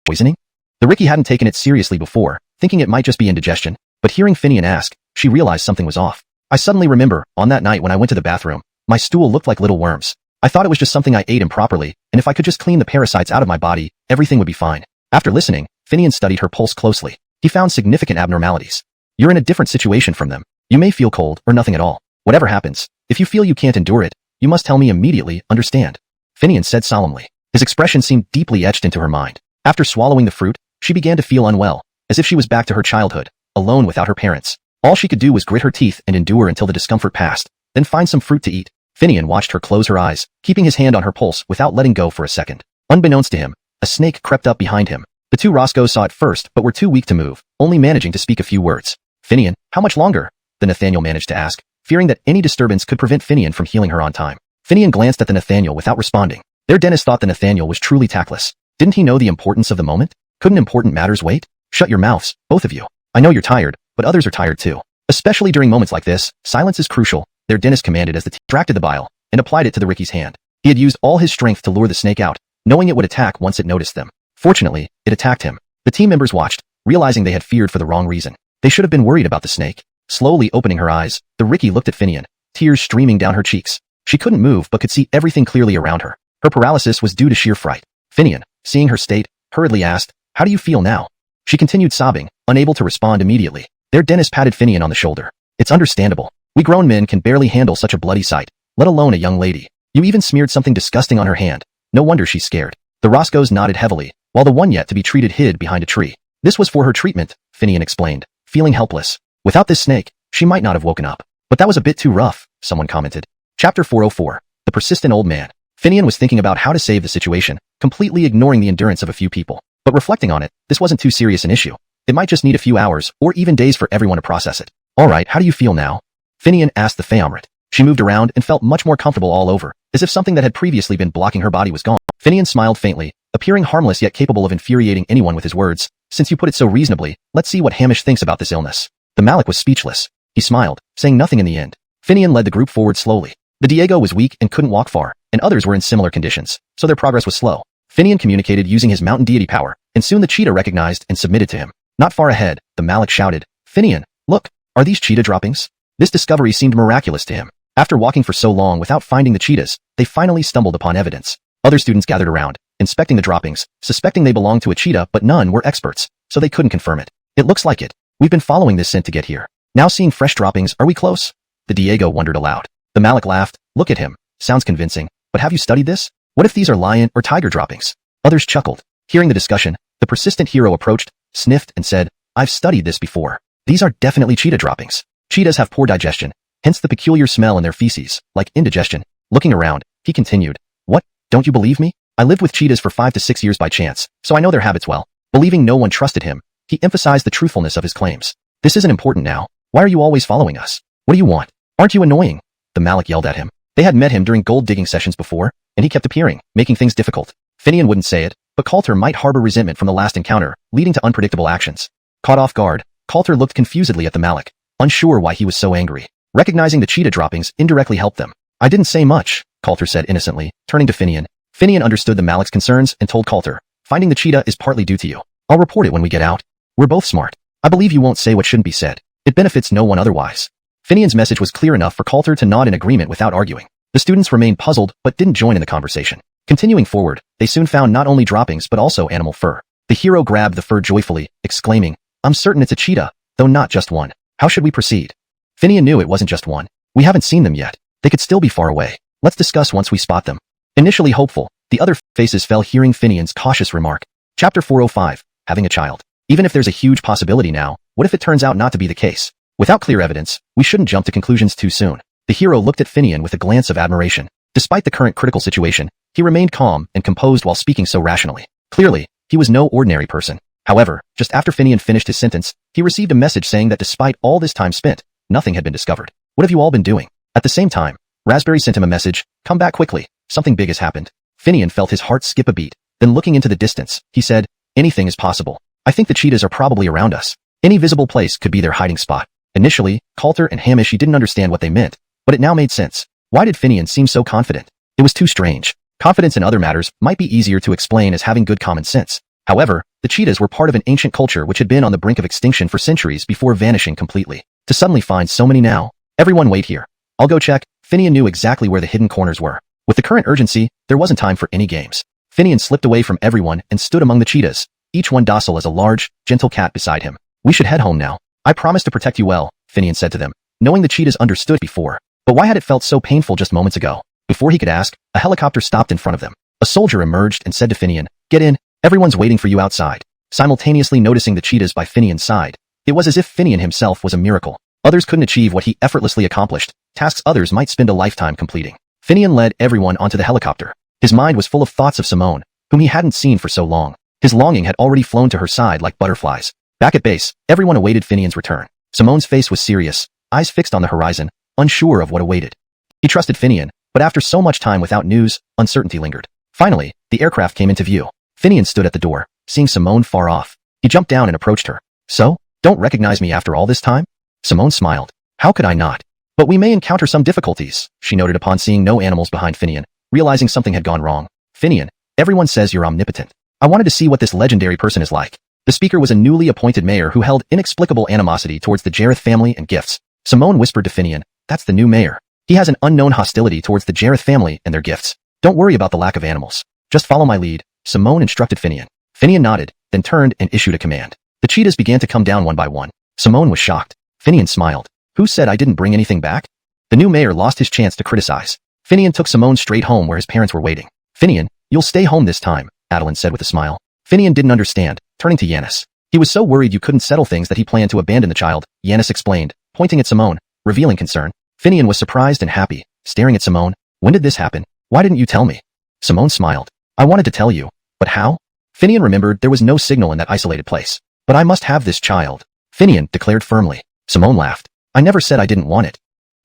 poisoning? The Ricky hadn't taken it seriously before, thinking it might just be indigestion, but hearing Finian ask, she realized something was off. I suddenly remember, on that night when I went to the bathroom, my stool looked like little worms. I thought it was just something I ate improperly, and if I could just clean the parasites out of my body, everything would be fine. After listening, Finian studied her pulse closely. He found significant abnormalities. You're in a different situation from them. You may feel cold or nothing at all. Whatever happens, if you feel you can't endure it, you must tell me immediately, understand? Finian said solemnly. His expression seemed deeply etched into her mind. After swallowing the fruit, she began to feel unwell, as if she was back to her childhood, alone without her parents. All she could do was grit her teeth and endure until the discomfort passed, then find some fruit to eat. Finian watched her close her eyes, keeping his hand on her pulse without letting go for a second. Unbeknownst to him, a snake crept up behind him. The two Roscoes saw it first but were too weak to move, only managing to speak a few words. Finian, how much longer? The Nathaniel managed to ask, fearing that any disturbance could prevent Finian from healing her on time. Finian glanced at the Nathaniel without responding. Their dentist thought the Nathaniel was truly tactless. Didn't he know the importance of the moment? Couldn't important matters wait? Shut your mouths, both of you. I know you're tired, but others are tired too. Especially during moments like this, silence is crucial, their dentist commanded as the team extracted the bile and applied it to the Ricky's hand. He had used all his strength to lure the snake out, knowing it would attack once it noticed them. Fortunately, it attacked him. The team members watched, realizing they had feared for the wrong reason. They should have been worried about the snake. Slowly opening her eyes, the Ricky looked at Finian, tears streaming down her cheeks. She couldn't move but could see everything clearly around her. Her paralysis was due to sheer fright. Finian, seeing her state, hurriedly asked, how do you feel now? She continued sobbing, unable to respond immediately. Their dentist patted Finian on the shoulder. It's understandable. We grown men can barely handle such a bloody sight, let alone a young lady. You even smeared something disgusting on her hand. No wonder she's scared. The Roscoes nodded heavily, while the one yet to be treated hid behind a tree. This was for her treatment, Finian explained, feeling helpless. Without this snake, she might not have woken up. But that was a bit too rough, someone commented. Chapter 404. The Persistent Old Man. Finian was thinking about how to save the situation, completely ignoring the endurance of a few people. But reflecting on it, this wasn't too serious an issue. It might just need a few hours, or even days for everyone to process it. Alright, how do you feel now? Finian asked the Fey Amrit. She moved around and felt much more comfortable all over, as if something that had previously been blocking her body was gone. Finian smiled faintly, appearing harmless yet capable of infuriating anyone with his words. Since you put it so reasonably, let's see what Hamish thinks about this illness. The Malik was speechless. He smiled, saying nothing in the end. Finian led the group forward slowly. The Diego was weak and couldn't walk far, and others were in similar conditions, so their progress was slow. Finian communicated using his mountain deity power, and soon the cheetah recognized and submitted to him. Not far ahead, the Malik shouted, Finian, look, are these cheetah droppings? This discovery seemed miraculous to him. After walking for so long without finding the cheetahs, they finally stumbled upon evidence. Other students gathered around, inspecting the droppings, suspecting they belonged to a cheetah, but none were experts, so they couldn't confirm it. It looks like it. We've been following this scent to get here. Now seeing fresh droppings, are we close? The Diego wondered aloud. The Malik laughed. Look at him. Sounds convincing. But have you studied this? What if these are lion or tiger droppings? Others chuckled. Hearing the discussion, the persistent hero approached, sniffed, and said, I've studied this before. These are definitely cheetah droppings. Cheetahs have poor digestion, hence the peculiar smell in their feces, like indigestion. Looking around, he continued, What? Don't you believe me? I lived with cheetahs for 5 to 6 years by chance, so I know their habits well. Believing no one trusted him, he emphasized the truthfulness of his claims. This isn't important now. Why are you always following us? What do you want? Aren't you annoying? The Malik yelled at him. They had met him during gold digging sessions before, and he kept appearing, making things difficult. Finian wouldn't say it, but Coulter might harbor resentment from the last encounter, leading to unpredictable actions. Caught off guard, Coulter looked confusedly at the Malik, unsure why he was so angry. Recognizing the cheetah droppings indirectly helped them. I didn't say much, Coulter said innocently, turning to Finian. Finian understood the Malik's concerns and told Coulter, finding the cheetah is partly due to you. I'll report it when we get out. We're both smart. I believe you won't say what shouldn't be said. It benefits no one otherwise. Finian's message was clear enough for Coulter to nod in agreement without arguing. The students remained puzzled but didn't join in the conversation. Continuing forward, they soon found not only droppings but also animal fur. The hero grabbed the fur joyfully, exclaiming, I'm certain it's a cheetah, though not just one. How should we proceed? Finian knew it wasn't just one. We haven't seen them yet. They could still be far away. Let's discuss once we spot them. Initially hopeful, the other faces fell hearing Finian's cautious remark. Chapter 405, Having a Child. Even if there's a huge possibility now, what if it turns out not to be the case? Without clear evidence, we shouldn't jump to conclusions too soon. The hero looked at Finian with a glance of admiration. Despite the current critical situation, he remained calm and composed while speaking so rationally. Clearly, he was no ordinary person. However, just after Finian finished his sentence, he received a message saying that despite all this time spent, nothing had been discovered. What have you all been doing? At the same time, Raspberry sent him a message, come back quickly, something big has happened. Finian felt his heart skip a beat. Then looking into the distance, he said, anything is possible. I think the cheetahs are probably around us. Any visible place could be their hiding spot. Initially, Coulter and Hamish didn't understand what they meant, but it now made sense. Why did Finian seem so confident? It was too strange. Confidence in other matters might be easier to explain as having good common sense. However, the cheetahs were part of an ancient culture which had been on the brink of extinction for centuries before vanishing completely. To suddenly find so many now, everyone wait here. I'll go check. Finian knew exactly where the hidden corners were. With the current urgency, there wasn't time for any games. Finian slipped away from everyone and stood among the cheetahs, each one docile as a large, gentle cat beside him. We should head home now. I promise to protect you well, Finian said to them, knowing the cheetahs understood before. But why had it felt so painful just moments ago? Before he could ask, a helicopter stopped in front of them. A soldier emerged and said to Finian, get in, everyone's waiting for you outside. Simultaneously noticing the cheetahs by Finian's side, it was as if Finian himself was a miracle. Others couldn't achieve what he effortlessly accomplished, tasks others might spend a lifetime completing. Finian led everyone onto the helicopter. His mind was full of thoughts of Simone, whom he hadn't seen for so long. His longing had already flown to her side like butterflies. Back at base, everyone awaited Finian's return. Simone's face was serious, eyes fixed on the horizon, unsure of what awaited. He trusted Finian, but after so much time without news, uncertainty lingered. Finally, the aircraft came into view. Finian stood at the door, seeing Simone far off. He jumped down and approached her. So, don't recognize me after all this time? Simone smiled. How could I not? But we may encounter some difficulties, she noted upon seeing no animals behind Finian, realizing something had gone wrong. Finian, everyone says you're omnipotent. I wanted to see what this legendary person is like. The speaker was a newly appointed mayor who held inexplicable animosity towards the Jareth family and gifts. Simone whispered to Finian, that's the new mayor. He has an unknown hostility towards the Jareth family and their gifts. Don't worry about the lack of animals. Just follow my lead, Simone instructed Finian. Finian nodded, then turned and issued a command. The cheetahs began to come down one by one. Simone was shocked. Finian smiled. Who said I didn't bring anything back? The new mayor lost his chance to criticize. Finian took Simone straight home where his parents were waiting. Finian, you'll stay home this time, Adeline said with a smile. Finian didn't understand, turning to Yanis. He was so worried you couldn't settle things that he planned to abandon the child, Yanis explained, pointing at Simone, revealing concern. Finian was surprised and happy, staring at Simone. When did this happen? Why didn't you tell me? Simone smiled. I wanted to tell you. But how? Finian remembered there was no signal in that isolated place. But I must have this child, Finian declared firmly. Simone laughed. I never said I didn't want it.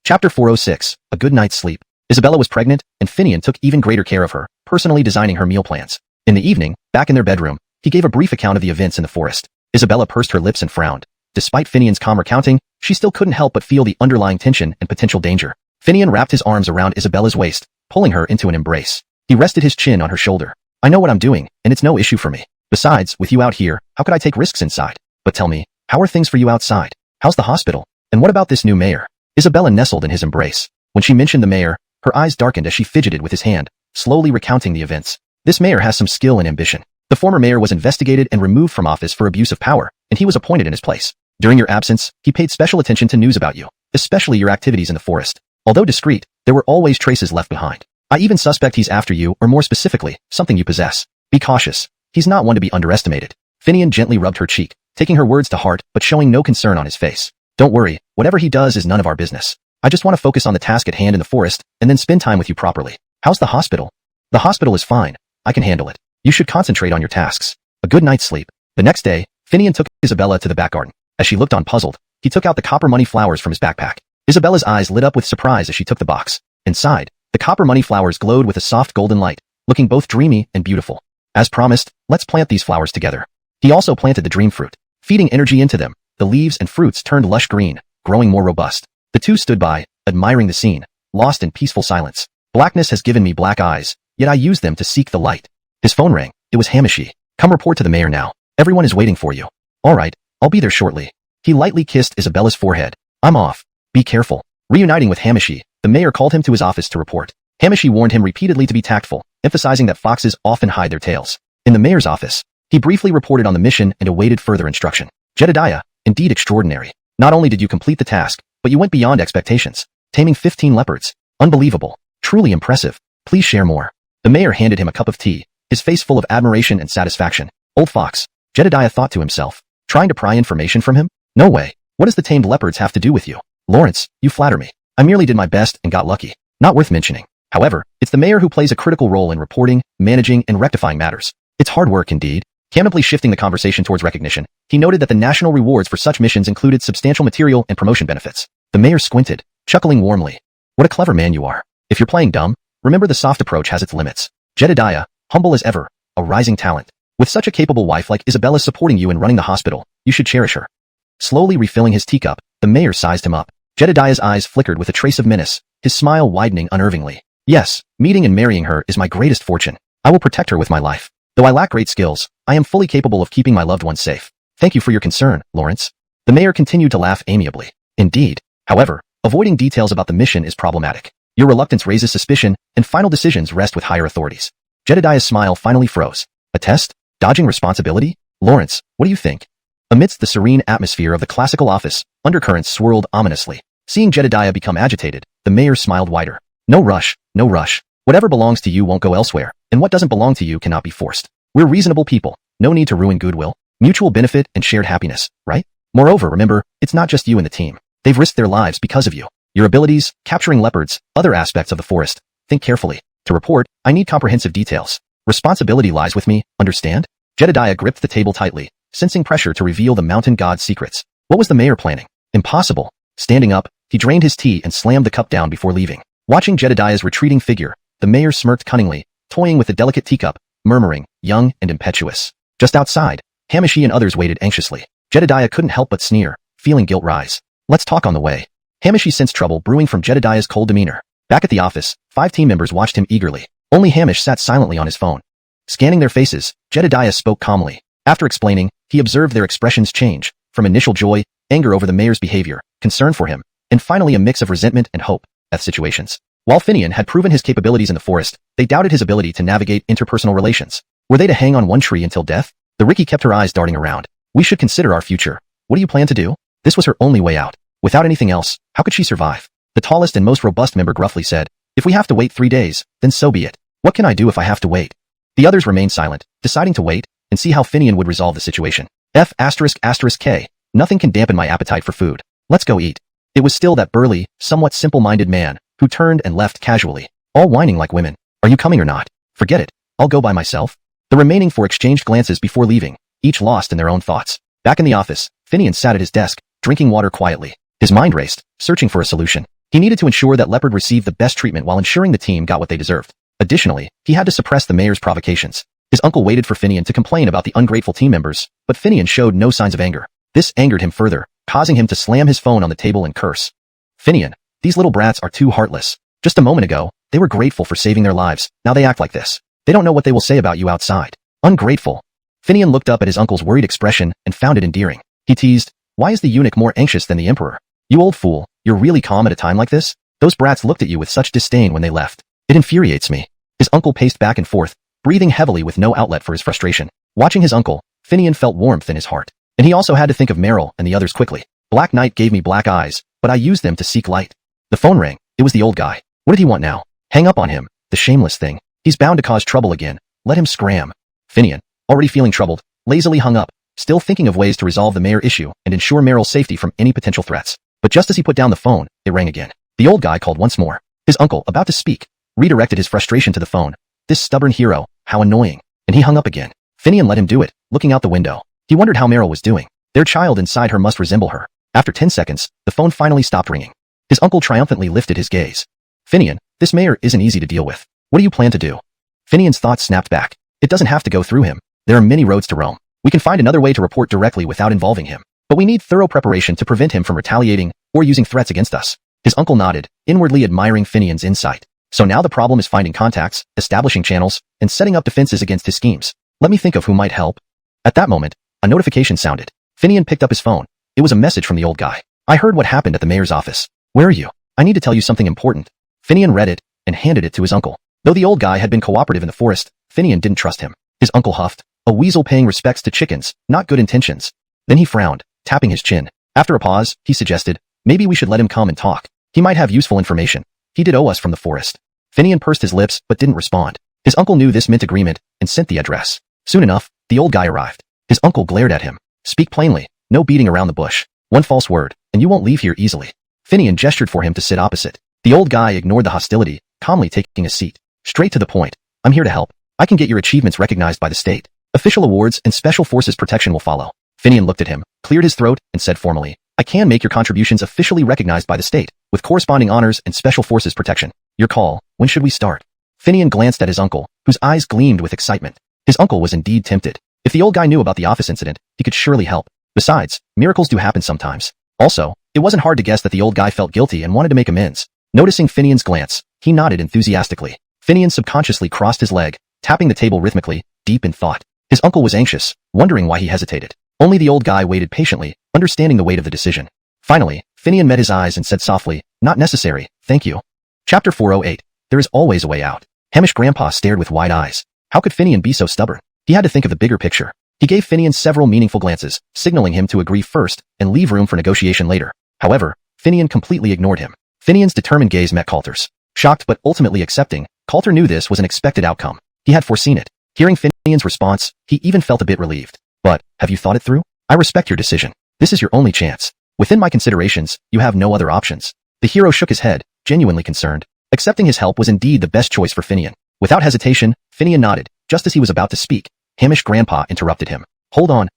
Chapter 406, A Good Night's Sleep. Isabella was pregnant, and Finian took even greater care of her, personally designing her meal plans. In the evening, back in their bedroom, he gave a brief account of the events in the forest. Isabella pursed her lips and frowned. Despite Finian's calm recounting, she still couldn't help but feel the underlying tension and potential danger. Finian wrapped his arms around Isabella's waist, pulling her into an embrace. He rested his chin on her shoulder. I know what I'm doing, and it's no issue for me. Besides, with you out here, how could I take risks inside? But tell me, how are things for you outside? How's the hospital? And what about this new mayor? Isabella nestled in his embrace. When she mentioned the mayor, her eyes darkened as she fidgeted with his hand, slowly recounting the events. This mayor has some skill and ambition. The former mayor was investigated and removed from office for abuse of power, and he was appointed in his place. During your absence, he paid special attention to news about you, especially your activities in the forest. Although discreet, there were always traces left behind. I even suspect he's after you, or more specifically, something you possess. Be cautious. He's not one to be underestimated. Finian gently rubbed her cheek, taking her words to heart but showing no concern on his face. Don't worry, whatever he does is none of our business. I just want to focus on the task at hand in the forest, and then spend time with you properly. How's the hospital? The hospital is fine. I can handle it. You should concentrate on your tasks. A good night's sleep. The next day, Finian took Isabella to the back garden. As she looked on puzzled, he took out the copper money flowers from his backpack. Isabella's eyes lit up with surprise as she took the box. Inside, the copper money flowers glowed with a soft golden light, looking both dreamy and beautiful. As promised, let's plant these flowers together. He also planted the dream fruit, feeding energy into them. The leaves and fruits turned lush green, growing more robust. The two stood by, admiring the scene, lost in peaceful silence. Blackness has given me black eyes, yet I use them to seek the light. His phone rang. It was Hamishi. Come report to the mayor now. Everyone is waiting for you. All right, I'll be there shortly. He lightly kissed Isabella's forehead. I'm off. Be careful. Reuniting with Hamishi, the mayor called him to his office to report. Hamishi warned him repeatedly to be tactful, emphasizing that foxes often hide their tails. In the mayor's office, he briefly reported on the mission and awaited further instruction. Jedediah, indeed extraordinary. Not only did you complete the task, but you went beyond expectations. Taming 15 leopards. Unbelievable. Truly impressive. Please share more. The mayor handed him a cup of tea, his face full of admiration and satisfaction. Old fox. Jedediah thought to himself. Trying to pry information from him? No way. What does the tamed leopards have to do with you? Lawrence, you flatter me. I merely did my best and got lucky. Not worth mentioning. However, it's the mayor who plays a critical role in reporting, managing, and rectifying matters. It's hard work indeed. Candidly shifting the conversation towards recognition, he noted that the national rewards for such missions included substantial material and promotion benefits. The mayor squinted, chuckling warmly. What a clever man you are. If you're playing dumb, remember the soft approach has its limits. Jedediah, humble as ever, a rising talent. With such a capable wife like Isabella supporting you and running the hospital, you should cherish her. Slowly refilling his teacup, the mayor sized him up. Jedediah's eyes flickered with a trace of menace, his smile widening unnervingly. Yes, meeting and marrying her is my greatest fortune. I will protect her with my life. Though I lack great skills, I am fully capable of keeping my loved ones safe. Thank you for your concern, Lawrence. The mayor continued to laugh amiably. Indeed. However, avoiding details about the mission is problematic. Your reluctance raises suspicion, and final decisions rest with higher authorities. Jedediah's smile finally froze. A test? Dodging responsibility? Lawrence, what do you think? Amidst the serene atmosphere of the classical office, undercurrents swirled ominously. Seeing Jedediah become agitated, the mayor smiled wider. No rush, no rush. Whatever belongs to you won't go elsewhere, and what doesn't belong to you cannot be forced. We're reasonable people. No need to ruin goodwill. Mutual benefit and shared happiness, right? Moreover, remember, it's not just you and the team. They've risked their lives because of you. Your abilities, capturing leopards, other aspects of the forest. Think carefully. To report, I need comprehensive details. Responsibility lies with me, understand? Jedediah gripped the table tightly, sensing pressure to reveal the mountain god's secrets. What was the mayor planning? Impossible. Standing up, he drained his tea and slammed the cup down before leaving. Watching Jedediah's retreating figure, the mayor smirked cunningly, toying with the delicate teacup, murmuring, young and impetuous. Just outside, Hamishi and others waited anxiously. Jedediah couldn't help but sneer, feeling guilt rise. Let's talk on the way. Hamishi sensed trouble brewing from Jedediah's cold demeanor. Back at the office, 5 team members watched him eagerly. Only Hamish sat silently on his phone. Scanning their faces, Jedediah spoke calmly. After explaining, he observed their expressions change, from initial joy, anger over the mayor's behavior, concern for him, and finally a mix of resentment and hope at situations. While Finian had proven his capabilities in the forest, they doubted his ability to navigate interpersonal relations. Were they to hang on one tree until death? The Ricky kept her eyes darting around. We should consider our future. What do you plan to do? This was her only way out. Without anything else, how could she survive? The tallest and most robust member gruffly said, if we have to wait 3 days, then so be it. What can I do if I have to wait? The others remained silent, deciding to wait and see how Finian would resolve the situation. F***K. Nothing can dampen my appetite for food. Let's go eat. It was still that burly, somewhat simple-minded man, who turned and left casually, all whining like women. Are you coming or not? Forget it. I'll go by myself. The remaining 4 exchanged glances before leaving, each lost in their own thoughts. Back in the office, Finian sat at his desk, drinking water quietly. His mind raced, searching for a solution. He needed to ensure that Leopard received the best treatment while ensuring the team got what they deserved. Additionally, he had to suppress the mayor's provocations. His uncle waited for Finian to complain about the ungrateful team members, but Finian showed no signs of anger. This angered him further, causing him to slam his phone on the table and curse. Finian, these little brats are too heartless. Just a moment ago, they were grateful for saving their lives. Now they act like this. They don't know what they will say about you outside. Ungrateful. Finian looked up at his uncle's worried expression and found it endearing. He teased, why is the eunuch more anxious than the emperor? You old fool, you're really calm at a time like this? Those brats looked at you with such disdain when they left. It infuriates me. His uncle paced back and forth, breathing heavily with no outlet for his frustration. Watching his uncle, Finian felt warmth in his heart. And he also had to think of Meryl and the others quickly. Black Knight gave me black eyes, but I used them to seek light. The phone rang. It was the old guy. What did he want now? Hang up on him, the shameless thing. He's bound to cause trouble again. Let him scram. Finian, already feeling troubled, lazily hung up, still thinking of ways to resolve the mayor issue and ensure Meryl's safety from any potential threats. But just as he put down the phone, it rang again. The old guy called once more. His uncle, about to speak, redirected his frustration to the phone. This stubborn hero, how annoying. And he hung up again. Finian let him do it, looking out the window. He wondered how Meryl was doing. Their child inside her must resemble her. After 10 seconds, the phone finally stopped ringing. His uncle triumphantly lifted his gaze. Finian, this mayor isn't easy to deal with. What do you plan to do? Finian's thoughts snapped back. It doesn't have to go through him. There are many roads to Rome. We can find another way to report directly without involving him. But we need thorough preparation to prevent him from retaliating or using threats against us. His uncle nodded, inwardly admiring Finian's insight. So now the problem is finding contacts, establishing channels, and setting up defenses against his schemes. Let me think of who might help. At that moment, a notification sounded. Finian picked up his phone. It was a message from the old guy. I heard what happened at the mayor's office. Where are you? I need to tell you something important. Finian read it and handed it to his uncle. Though the old guy had been cooperative in the forest, Finian didn't trust him. His uncle huffed. A weasel paying respects to chickens, not good intentions. Then he frowned, tapping his chin. After a pause, he suggested, maybe we should let him come and talk. He might have useful information. He did owe us from the forest. Finian pursed his lips but didn't respond. His uncle knew this meant agreement and sent the address. Soon enough, the old guy arrived. His uncle glared at him. Speak plainly, no beating around the bush. One false word, and you won't leave here easily. Finian gestured for him to sit opposite. The old guy ignored the hostility, calmly taking a seat. Straight to the point. I'm here to help. I can get your achievements recognized by the state. Official awards and special forces protection will follow. Finian looked at him, cleared his throat, and said formally, I can make your contributions officially recognized by the state, with corresponding honors and special forces protection. Your call. When should we start? Finian glanced at his uncle, whose eyes gleamed with excitement. His uncle was indeed tempted. If the old guy knew about the office incident, he could surely help. Besides, miracles do happen sometimes. Also, it wasn't hard to guess that the old guy felt guilty and wanted to make amends. Noticing Finian's glance, he nodded enthusiastically. Finian subconsciously crossed his leg, tapping the table rhythmically, deep in thought. His uncle was anxious, wondering why he hesitated. Only the old guy waited patiently, understanding the weight of the decision. Finally, Finian met his eyes and said softly, not necessary, thank you. Chapter 408. There is always a way out. Hamish Grandpa stared with wide eyes. How could Finian be so stubborn? He had to think of the bigger picture. He gave Finian several meaningful glances, signaling him to agree first and leave room for negotiation later. However, Finian completely ignored him. Finian's determined gaze met Coulter's. Shocked but ultimately accepting, Coulter knew this was an expected outcome. He had foreseen it. Hearing Finian's response, he even felt a bit relieved. But, have you thought it through? I respect your decision. This is your only chance. Within my considerations, you have no other options. The hero shook his head, genuinely concerned. Accepting his help was indeed the best choice for Finian. Without hesitation, Finian nodded. Just as he was about to speak, Hamish Grandpa interrupted him. Hold on.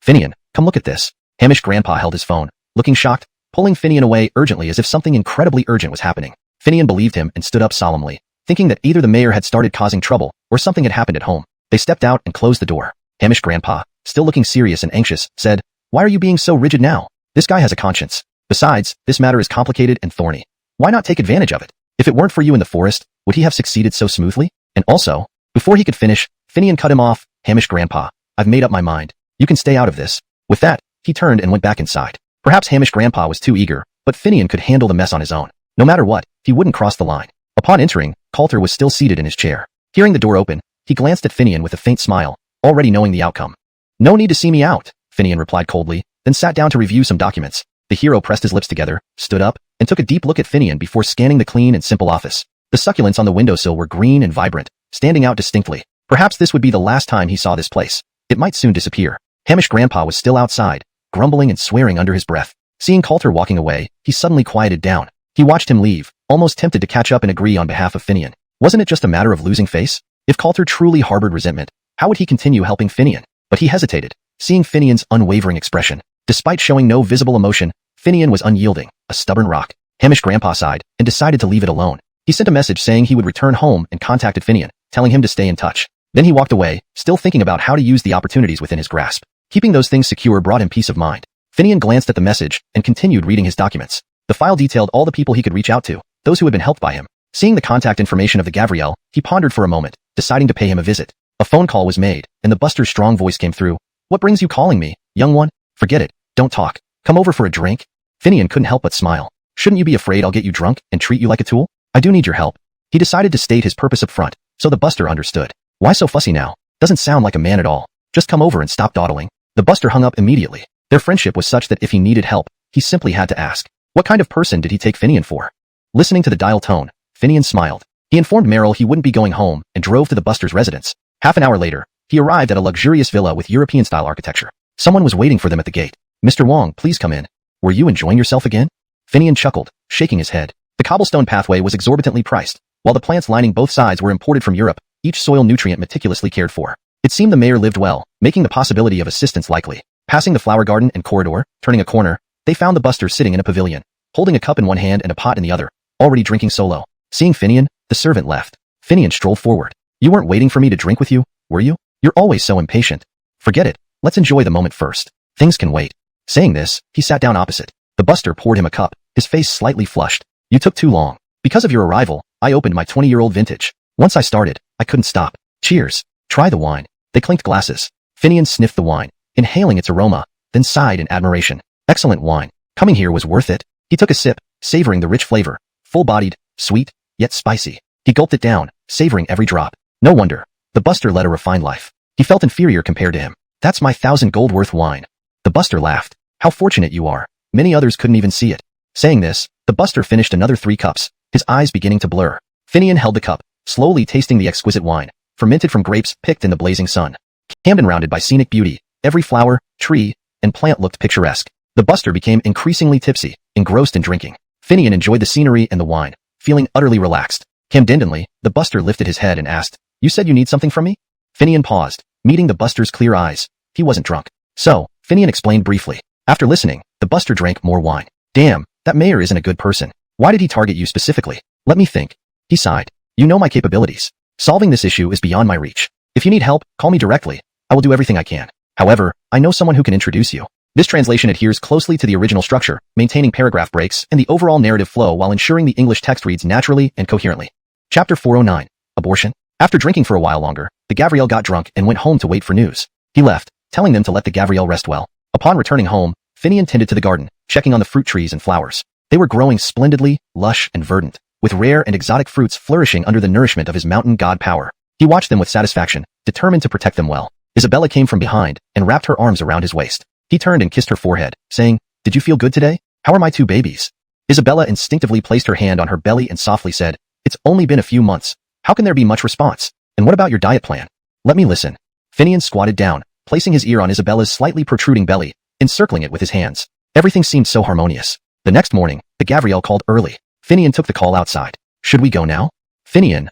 Finian, come look at this. Hamish Grandpa held his phone, looking shocked, pulling Finian away urgently as if something incredibly urgent was happening. Finian believed him and stood up solemnly, thinking that either the mayor had started causing trouble or something had happened at home. They stepped out and closed the door. Hamish Grandpa, still looking serious and anxious, said, Why are you being so rigid now? This guy has a conscience. Besides, this matter is complicated and thorny. Why not take advantage of it? If it weren't for you in the forest, would he have succeeded so smoothly? And also, before he could finish, Finian cut him off. Hamish Grandpa, I've made up my mind. You can stay out of this. With that, he turned and went back inside. Perhaps Hamish Grandpa was too eager, but Finian could handle the mess on his own. No matter what, he wouldn't cross the line. Upon entering, Coulter was still seated in his chair. Hearing the door open, he glanced at Finian with a faint smile, already knowing the outcome. No need to see me out, Finian replied coldly, then sat down to review some documents. The hero pressed his lips together, stood up, and took a deep look at Finian before scanning the clean and simple office. The succulents on the windowsill were green and vibrant, standing out distinctly. Perhaps this would be the last time he saw this place. It might soon disappear. Hamish Grandpa was still outside, grumbling and swearing under his breath. Seeing Coulter walking away, he suddenly quieted down. He watched him leave, almost tempted to catch up and agree on behalf of Finian. Wasn't it just a matter of losing face? If Coulter truly harbored resentment, how would he continue helping Finian? But he hesitated, seeing Finian's unwavering expression. Despite showing no visible emotion, Finian was unyielding, a stubborn rock. Hamish Grandpa sighed and decided to leave it alone. He sent a message saying he would return home and contacted Finian, telling him to stay in touch. Then he walked away, still thinking about how to use the opportunities within his grasp. Keeping those things secure brought him peace of mind. Finian glanced at the message and continued reading his documents. The file detailed all the people he could reach out to, those who had been helped by him. Seeing the contact information of the Gavriel, he pondered for a moment, deciding to pay him a visit. A phone call was made, and the Buster's strong voice came through. What brings you calling me, young one? Forget it. Don't talk. Come over for a drink? Finian couldn't help but smile. Shouldn't you be afraid I'll get you drunk and treat you like a tool? I do need your help. He decided to state his purpose up front, so the Buster understood. Why so fussy now? Doesn't sound like a man at all. Just come over and stop dawdling. The Buster hung up immediately. Their friendship was such that if he needed help, he simply had to ask. What kind of person did he take Finian for? Listening to the dial tone, Finian smiled. He informed Merrill he wouldn't be going home and drove to the Buster's residence. Half an hour later, he arrived at a luxurious villa with European-style architecture. Someone was waiting for them at the gate. Mr. Wong, please come in. Were you enjoying yourself again? Finian chuckled, shaking his head. The cobblestone pathway was exorbitantly priced, while the plants lining both sides were imported from Europe, each soil nutrient meticulously cared for. It seemed the mayor lived well, making the possibility of assistance likely. Passing the flower garden and corridor, turning a corner, they found the Buster sitting in a pavilion, holding a cup in one hand and a pot in the other, already drinking solo. Seeing Finian, the servant left. Finian strolled forward. You weren't waiting for me to drink with you? were you? You're always so impatient. Forget it. Let's enjoy the moment first. Things can wait. Saying this, he sat down opposite. The buster poured him a cup, his face slightly flushed. You took too long. Because of your arrival, I opened my 20-year-old vintage. Once I started, I couldn't stop. Cheers. Try the wine. They clinked glasses. Finian sniffed the wine, inhaling its aroma, then sighed in admiration. Excellent wine. Coming here was worth it. He took a sip, savoring the rich flavor. Full-bodied, sweet, yet spicy. He gulped it down, savoring every drop. No wonder. The buster led a refined life. He felt inferior compared to him. That's my 1,000 gold worth wine. The buster laughed. How fortunate you are. Many others couldn't even see it. Saying this, the buster finished another 3 cups, his eyes beginning to blur. Finian held the cup, slowly tasting the exquisite wine, fermented from grapes picked in the blazing sun. Camden rounded by scenic beauty, every flower, tree, and plant looked picturesque. The buster became increasingly tipsy, engrossed in drinking. Finian enjoyed the scenery and the wine, feeling utterly relaxed. Camdendenly, the buster lifted his head and asked, You said you need something from me? Finian paused, meeting the buster's clear eyes. He wasn't drunk. So, Finian explained briefly. After listening, the buster drank more wine. Damn, that mayor isn't a good person. Why did he target you specifically? Let me think. He sighed. You know my capabilities. Solving this issue is beyond my reach. If you need help, call me directly. I will do everything I can. However, I know someone who can introduce you. This translation adheres closely to the original structure, maintaining paragraph breaks and the overall narrative flow while ensuring the English text reads naturally and coherently. Chapter 409. Abortion. After drinking for a while longer, the Gavriel got drunk and went home to wait for news. He left, telling them to let the Gavriel rest well. Upon returning home, Finian tended to the garden, checking on the fruit trees and flowers. They were growing splendidly, lush and verdant, with rare and exotic fruits flourishing under the nourishment of his mountain god power. He watched them with satisfaction, determined to protect them well. Isabella came from behind and wrapped her arms around his waist. He turned and kissed her forehead, saying, Did you feel good today? How are my 2 babies? Isabella instinctively placed her hand on her belly and softly said, It's only been a few months. How can there be much response? And what about your diet plan? Let me listen. Finian squatted down, placing his ear on Isabella's slightly protruding belly, encircling it with his hands. Everything seemed so harmonious. The next morning, the Gavriel called early. Finian took the call outside. Should we go now? Finian,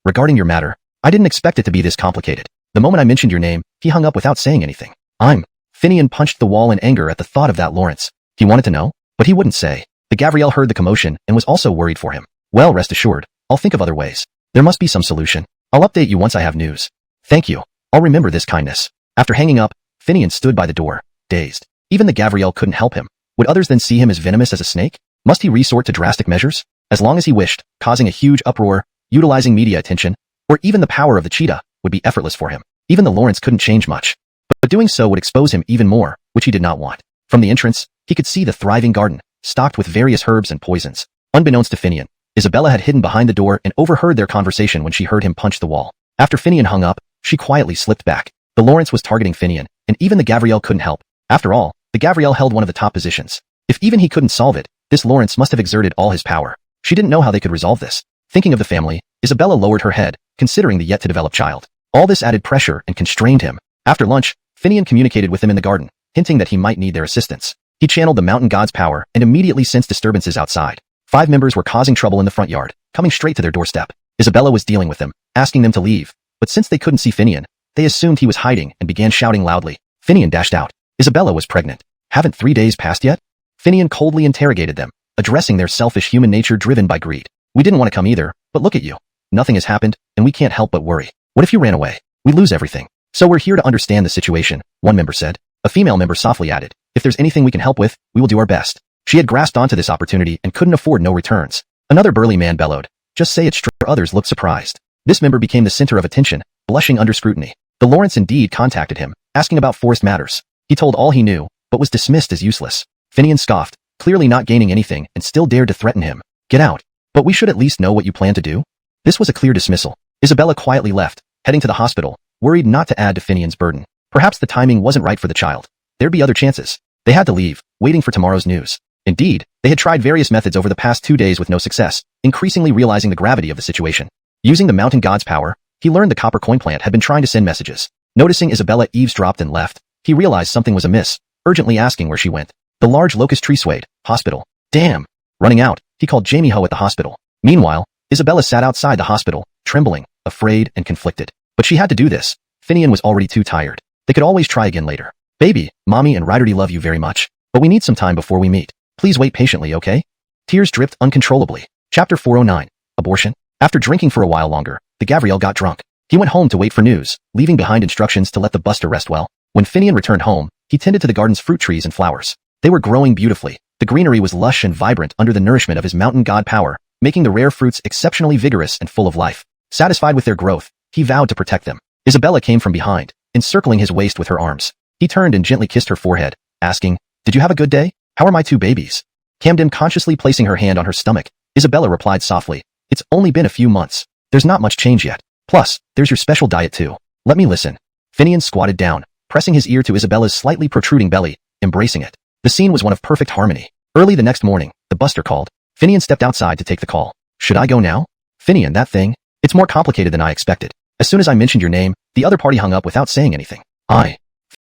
regarding your matter, I didn't expect it to be this complicated. The moment I mentioned your name, he hung up without saying anything. Finian punched the wall in anger at the thought of that Lawrence. He wanted to know, but he wouldn't say. The Gavriel heard the commotion and was also worried for him. Well, rest assured, I'll think of other ways. There must be some solution. I'll update you once I have news. Thank you. I'll remember this kindness. After hanging up, Finian stood by the door, dazed. Even the Gavriel couldn't help him. Would others then see him as venomous as a snake? Must he resort to drastic measures? As long as he wished, causing a huge uproar, utilizing media attention, or even the power of the cheetah, would be effortless for him. Even the Lawrence couldn't change much. But doing so would expose him even more, which he did not want. From the entrance, he could see the thriving garden, stocked with various herbs and poisons. Unbeknownst to Finian, Isabella had hidden behind the door and overheard their conversation when she heard him punch the wall. After Finian hung up, she quietly slipped back. The Lawrence was targeting Finian, and even the Gavriel couldn't help. After all, the Gavriel held one of the top positions. If even he couldn't solve it, this Lawrence must have exerted all his power. She didn't know how they could resolve this. Thinking of the family, Isabella lowered her head, considering the yet-to-develop child. All this added pressure and constrained him. After lunch, Finian communicated with him in the garden, hinting that he might need their assistance. He channeled the mountain god's power and immediately sensed disturbances outside. 5 members were causing trouble in the front yard, coming straight to their doorstep. Isabella was dealing with them, asking them to leave, but since they couldn't see Finian, they assumed he was hiding and began shouting loudly. Finian dashed out. Isabella was pregnant. Haven't 3 days passed yet? Finian coldly interrogated them, addressing their selfish human nature driven by greed. We didn't want to come either, but look at you. Nothing has happened, and we can't help but worry. What if you ran away? We'd lose everything. So we're here to understand the situation, one member said. A female member softly added, If there's anything we can help with, we will do our best. She had grasped onto this opportunity and couldn't afford no returns. Another burly man bellowed, Just say it's true. Others looked surprised. This member became the center of attention, blushing under scrutiny. The Lawrence indeed contacted him, asking about forest matters. He told all he knew, but was dismissed as useless. Finian scoffed, clearly not gaining anything, and still dared to threaten him. Get out. But we should at least know what you plan to do. This was a clear dismissal. Isabella quietly left, heading to the hospital, worried not to add to Finian's burden. Perhaps the timing wasn't right for the child. There'd be other chances. They had to leave, waiting for tomorrow's news. Indeed, they had tried various methods over the past 2 days with no success, increasingly realizing the gravity of the situation. Using the mountain god's power, he learned the copper coin plant had been trying to send messages. Noticing Isabella eavesdropped and left, he realized something was amiss, urgently asking where she went. The large locust tree swayed. Hospital. Damn. Running out, he called Jamie Ho at the hospital. Meanwhile, Isabella sat outside the hospital, trembling, afraid, and conflicted. But she had to do this. Finian was already too tired. They could always try again later. Baby, Mommy and Ryderdy love you very much. But we need some time before we meet. Please wait patiently, okay? Tears dripped uncontrollably. Chapter 409. Abortion. After drinking for a while longer, the Gavriel got drunk. He went home to wait for news, leaving behind instructions to let the buster rest well. When Finian returned home, he tended to the garden's fruit trees and flowers. They were growing beautifully. The greenery was lush and vibrant under the nourishment of his mountain god power, making the rare fruits exceptionally vigorous and full of life. Satisfied with their growth, he vowed to protect them. Isabella came from behind, encircling his waist with her arms. He turned and gently kissed her forehead, asking, "Did you have a good day? How are my two babies?" Camden consciously placing her hand on her stomach. Isabella replied softly, "It's only been a few months. There's not much change yet. Plus, there's your special diet too. Let me listen." Finian squatted down, pressing his ear to Isabella's slightly protruding belly, embracing it. The scene was one of perfect harmony. Early the next morning, the buster called. Finian stepped outside to take the call. "Should I go now?" "Finian, that thing? It's more complicated than I expected. As soon as I mentioned your name, the other party hung up without saying anything."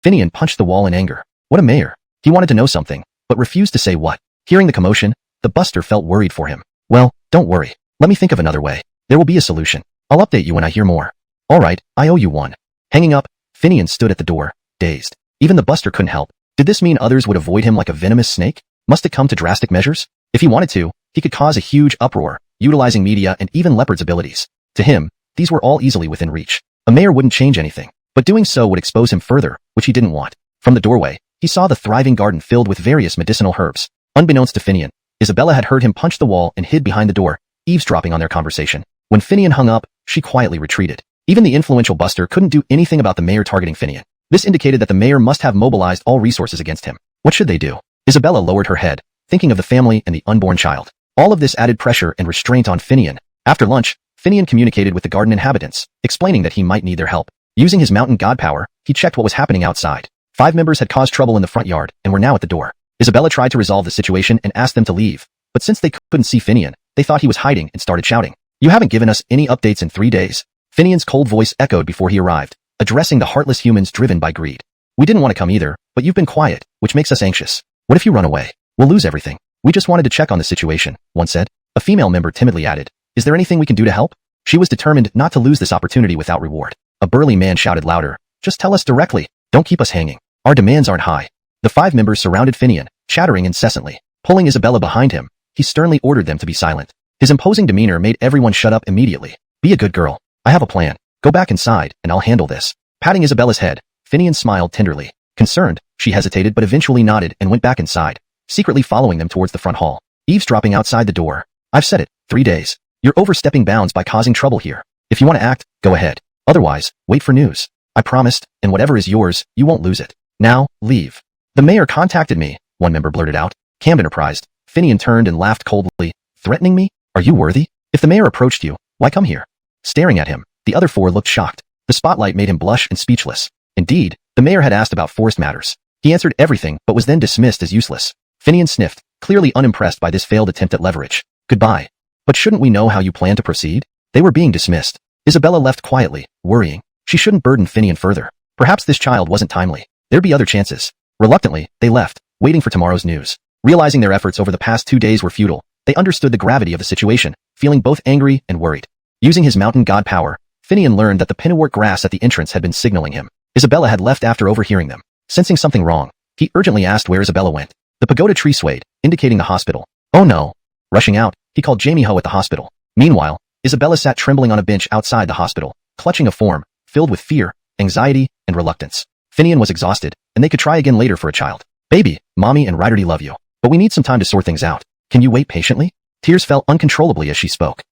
Finian punched the wall in anger. What a mayor. He wanted to know something, but refused to say what. Hearing the commotion, the buster felt worried for him. "Well, don't worry. Let me think of another way. There will be a solution. I'll update you when I hear more." "All right, I owe you one." Hanging up, Finian stood at the door, dazed. Even the buster couldn't help. Did this mean others would avoid him like a venomous snake? Must it come to drastic measures? If he wanted to, he could cause a huge uproar, utilizing media and even Leopard's abilities. To him, these were all easily within reach. A mayor wouldn't change anything, but doing so would expose him further, which he didn't want. From the doorway, he saw the thriving garden filled with various medicinal herbs. Unbeknownst to Finian, Isabella had heard him punch the wall and hid behind the door, eavesdropping on their conversation. When Finian hung up, she quietly retreated. Even the influential buster couldn't do anything about the mayor targeting Finian. This indicated that the mayor must have mobilized all resources against him. What should they do? Isabella lowered her head, thinking of the family and the unborn child. All of this added pressure and restraint on Finian. After lunch, Finian communicated with the garden inhabitants, explaining that he might need their help. Using his mountain god power, he checked what was happening outside. 5 members had caused trouble in the front yard and were now at the door. Isabella tried to resolve the situation and asked them to leave, but since they couldn't see Finian, they thought he was hiding and started shouting. "You haven't given us any updates in 3 days." Finian's cold voice echoed before he arrived, addressing the heartless humans driven by greed. "We didn't want to come either, but you've been quiet, which makes us anxious. What if you run away? We'll lose everything. We just wanted to check on the situation," one said. A female member timidly added, "Is there anything we can do to help?" She was determined not to lose this opportunity without reward. A burly man shouted louder, "Just tell us directly. Don't keep us hanging. Our demands aren't high." The 5 members surrounded Finian, chattering incessantly. Pulling Isabella behind him, he sternly ordered them to be silent. His imposing demeanor made everyone shut up immediately. "Be a good girl. I have a plan. Go back inside, and I'll handle this." Patting Isabella's head, Finian smiled tenderly. Concerned, she hesitated but eventually nodded and went back inside, secretly following them towards the front hall. Eavesdropping outside the door. "I've said it, 3 days. You're overstepping bounds by causing trouble here. If you want to act, go ahead. Otherwise, wait for news. I promised, and whatever is yours, you won't lose it. Now, leave." "The mayor contacted me," one member blurted out. Camden apprised. Finian turned and laughed coldly. "Threatening me? Are you worthy? If the mayor approached you, why come here?" Staring at him, the other 4 looked shocked. The spotlight made him blush and speechless. Indeed, the mayor had asked about forest matters. He answered everything but was then dismissed as useless. Finian sniffed, clearly unimpressed by this failed attempt at leverage. "Goodbye. But shouldn't we know how you plan to proceed?" They were being dismissed. Isabella left quietly, worrying. She shouldn't burden Finian further. Perhaps this child wasn't timely. There'd be other chances. Reluctantly, they left, waiting for tomorrow's news. Realizing their efforts over the past 2 days were futile, they understood the gravity of the situation, feeling both angry and worried. Using his mountain god power, Finian learned that the pennywort grass at the entrance had been signaling him. Isabella had left after overhearing them. Sensing something wrong, he urgently asked where Isabella went. The pagoda tree swayed, indicating the hospital. "Oh no." Rushing out, he called Jamie Ho at the hospital. Meanwhile, Isabella sat trembling on a bench outside the hospital, clutching a form, filled with fear, anxiety, and reluctance. Finian was exhausted, and they could try again later for a child. "Baby, Mommy and Ryderty love you, but we need some time to sort things out. Can you wait patiently?" Tears fell uncontrollably as she spoke.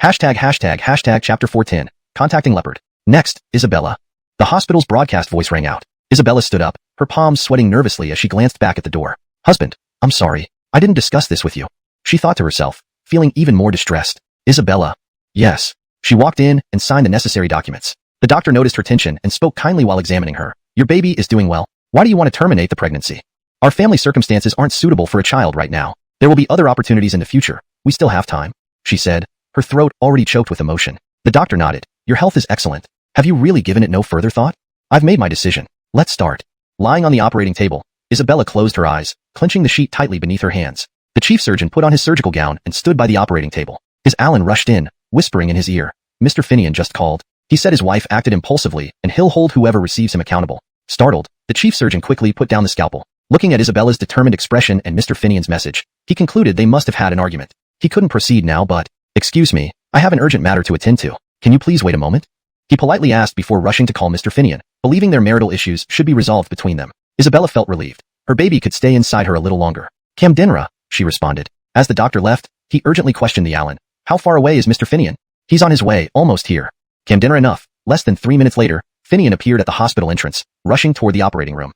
####Chapter 410, Contacting Leopard. "Next, Isabella." The hospital's broadcast voice rang out. Isabella stood up, her palms sweating nervously as she glanced back at the door. "Husband, I'm sorry. I didn't discuss this with you," she thought to herself, feeling even more distressed. "Isabella." "Yes." She walked in and signed the necessary documents. The doctor noticed her tension and spoke kindly while examining her. "Your baby is doing well. Why do you want to terminate the pregnancy?" "Our family circumstances aren't suitable for a child right now. There will be other opportunities in the future. We still have time," she said, her throat already choked with emotion. The doctor nodded. "Your health is excellent. Have you really given it no further thought?" "I've made my decision. Let's start." Lying on the operating table, Isabella closed her eyes, clenching the sheet tightly beneath her hands. The chief surgeon put on his surgical gown and stood by the operating table. His Alan rushed in, whispering in his ear. "Mr. Finian just called. He said his wife acted impulsively and he'll hold whoever receives him accountable." Startled, the chief surgeon quickly put down the scalpel. Looking at Isabella's determined expression and Mr. Finian's message, he concluded they must have had an argument. He couldn't proceed now but, "Excuse me, I have an urgent matter to attend to. Can you please wait a moment?" He politely asked before rushing to call Mr. Finian, believing their marital issues should be resolved between them. Isabella felt relieved. Her baby could stay inside her a little longer. Camdenra, she responded. As the doctor left, he urgently questioned the Alan. How far away is Mr. Finian? He's on his way, almost here. Camdenra enough. Less than 3 minutes later, Finian appeared at the hospital entrance, rushing toward the operating room.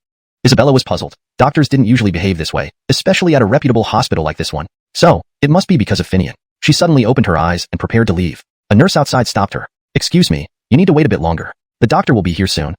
Isabella was puzzled. Doctors didn't usually behave this way, especially at a reputable hospital like this one. So, it must be because of Finian. She suddenly opened her eyes and prepared to leave. A nurse outside stopped her. Excuse me, you need to wait a bit longer. The doctor will be here soon.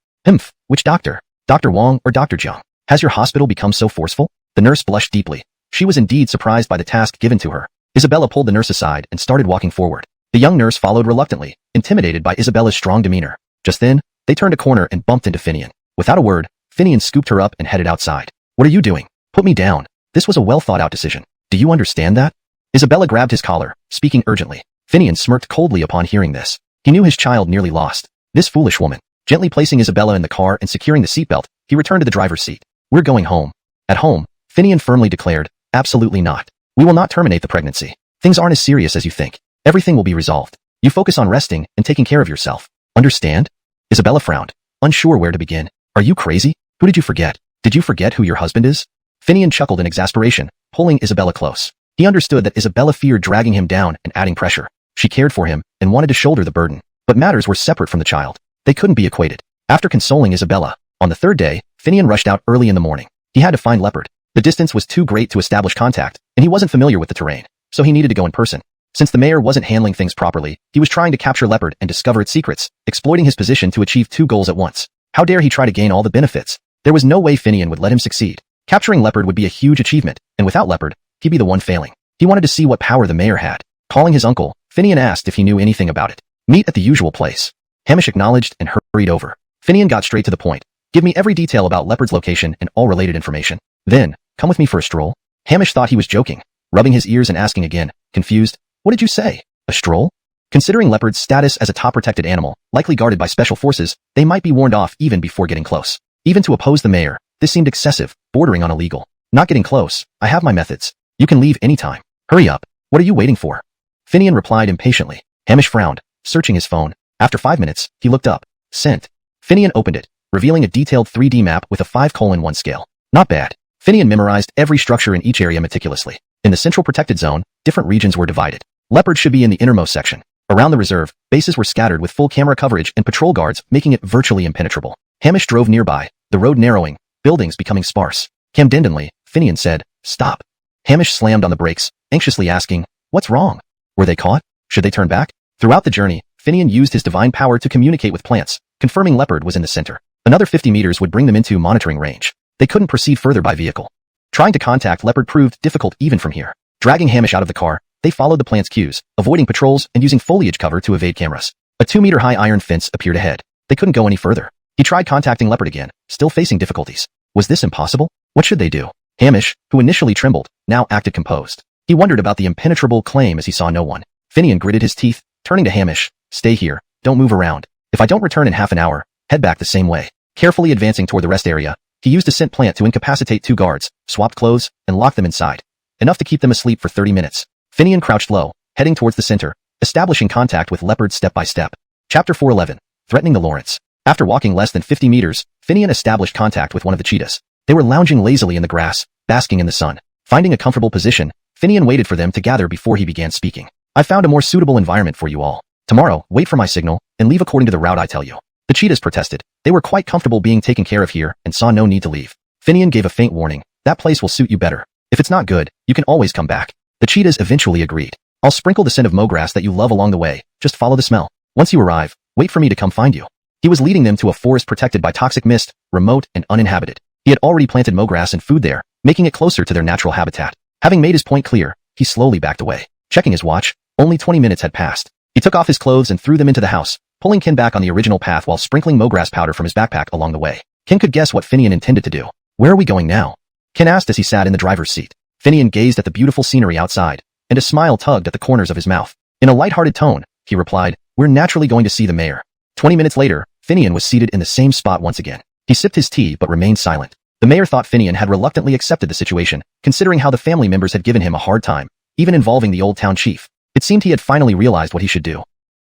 Which doctor? Dr. Wong or Dr. Jiang? Has your hospital become so forceful? The nurse blushed deeply. She was indeed surprised by the task given to her. Isabella pulled the nurse aside and started walking forward. The young nurse followed reluctantly, intimidated by Isabella's strong demeanor. Just then, they turned a corner and bumped into Finian. Without a word, Finian scooped her up and headed outside. What are you doing? Put me down. This was a well-thought-out decision. Do you understand that? Isabella grabbed his collar, speaking urgently. Finian smirked coldly upon hearing this. He knew his child nearly lost. This foolish woman. Gently placing Isabella in the car and securing the seatbelt, he returned to the driver's seat. We're going home. At home, Finian firmly declared, absolutely not. We will not terminate the pregnancy. Things aren't as serious as you think. Everything will be resolved. You focus on resting and taking care of yourself. Understand? Isabella frowned, unsure where to begin. Are you crazy? Who did you forget? Did you forget who your husband is? Finian chuckled in exasperation, pulling Isabella close. He understood that Isabella feared dragging him down and adding pressure. She cared for him and wanted to shoulder the burden. But matters were separate from the child. They couldn't be equated. After consoling Isabella, on the third day, Finian rushed out early in the morning. He had to find Leopard. The distance was too great to establish contact, and he wasn't familiar with the terrain, so he needed to go in person. Since the mayor wasn't handling things properly, he was trying to capture Leopard and discover its secrets, exploiting his position to achieve 2 goals at once. How dare he try to gain all the benefits? There was no way Finian would let him succeed. Capturing Leopard would be a huge achievement, and without Leopard, he'd be the one failing. He wanted to see what power the mayor had. Calling his uncle, Finian asked if he knew anything about it. Meet at the usual place. Hamish acknowledged and hurried over. Finian got straight to the point. Give me every detail about Leopard's location and all related information. Then, come with me for a stroll. Hamish thought he was joking, rubbing his ears and asking again, confused, what did you say? A stroll? Considering Leopard's status as a top protected animal, likely guarded by special forces, they might be warned off even before getting close. Even to oppose the mayor, this seemed excessive, bordering on illegal. Not getting close, I have my methods. You can leave anytime. Hurry up. What are you waiting for? Finian replied impatiently. Hamish frowned, searching his phone. After 5 minutes, he looked up. Sent. Finian opened it, revealing a detailed 3D map with a 5:1 scale. Not bad. Finian memorized every structure in each area meticulously. In the central protected zone, different regions were divided. Leopard should be in the innermost section. Around the reserve, bases were scattered with full camera coverage and patrol guards, making it virtually impenetrable. Hamish drove nearby, the road narrowing, buildings becoming sparse. Camdendenly, Finian said, stop. Hamish slammed on the brakes, anxiously asking, what's wrong? Were they caught? Should they turn back? Throughout the journey, Finian used his divine power to communicate with plants, confirming Leopard was in the center. Another 50 meters would bring them into monitoring range. They couldn't proceed further by vehicle. Trying to contact Leopard proved difficult even from here. Dragging Hamish out of the car, they followed the plant's cues, avoiding patrols and using foliage cover to evade cameras. A 2-meter-high iron fence appeared ahead. They couldn't go any further. He tried contacting Leopard again, still facing difficulties. Was this impossible? What should they do? Hamish, who initially trembled, now acted composed. He wondered about the impenetrable claim as he saw no one. Finian gritted his teeth, turning to Hamish. Stay here, don't move around. If I don't return in half an hour, head back the same way. Carefully advancing toward the rest area, he used a scent plant to incapacitate 2 guards, swapped clothes, and locked them inside. Enough to keep them asleep for 30 minutes. Finian crouched low, heading towards the center, establishing contact with Leopard step by step. Chapter 411. Threatening the Lawrence. After walking less than 50 meters, Finian established contact with one of the cheetahs. They were lounging lazily in the grass, basking in the sun. Finding a comfortable position, Finian waited for them to gather before he began speaking. I found a more suitable environment for you all. Tomorrow, wait for my signal, and leave according to the route I tell you. The cheetahs protested. They were quite comfortable being taken care of here and saw no need to leave. Finian gave a faint warning. That place will suit you better. If it's not good, you can always come back. The cheetahs eventually agreed. I'll sprinkle the scent of mowgrass that you love along the way. Just follow the smell. Once you arrive, wait for me to come find you. He was leading them to a forest protected by toxic mist, remote and uninhabited. He had already planted mowgrass and food there, making it closer to their natural habitat. Having made his point clear, he slowly backed away. Checking his watch, only 20 minutes had passed. He took off his clothes and threw them into the house, pulling Ken back on the original path while sprinkling mowgrass powder from his backpack along the way. Ken could guess what Finian intended to do. Where are we going now? Ken asked as he sat in the driver's seat. Finian gazed at the beautiful scenery outside, and a smile tugged at the corners of his mouth. In a light-hearted tone, he replied, we're naturally going to see the mayor. 20 minutes later, Finian was seated in the same spot once again. He sipped his tea but remained silent. The mayor thought Finian had reluctantly accepted the situation, considering how the family members had given him a hard time, even involving the old town chief. It seemed he had finally realized what he should do.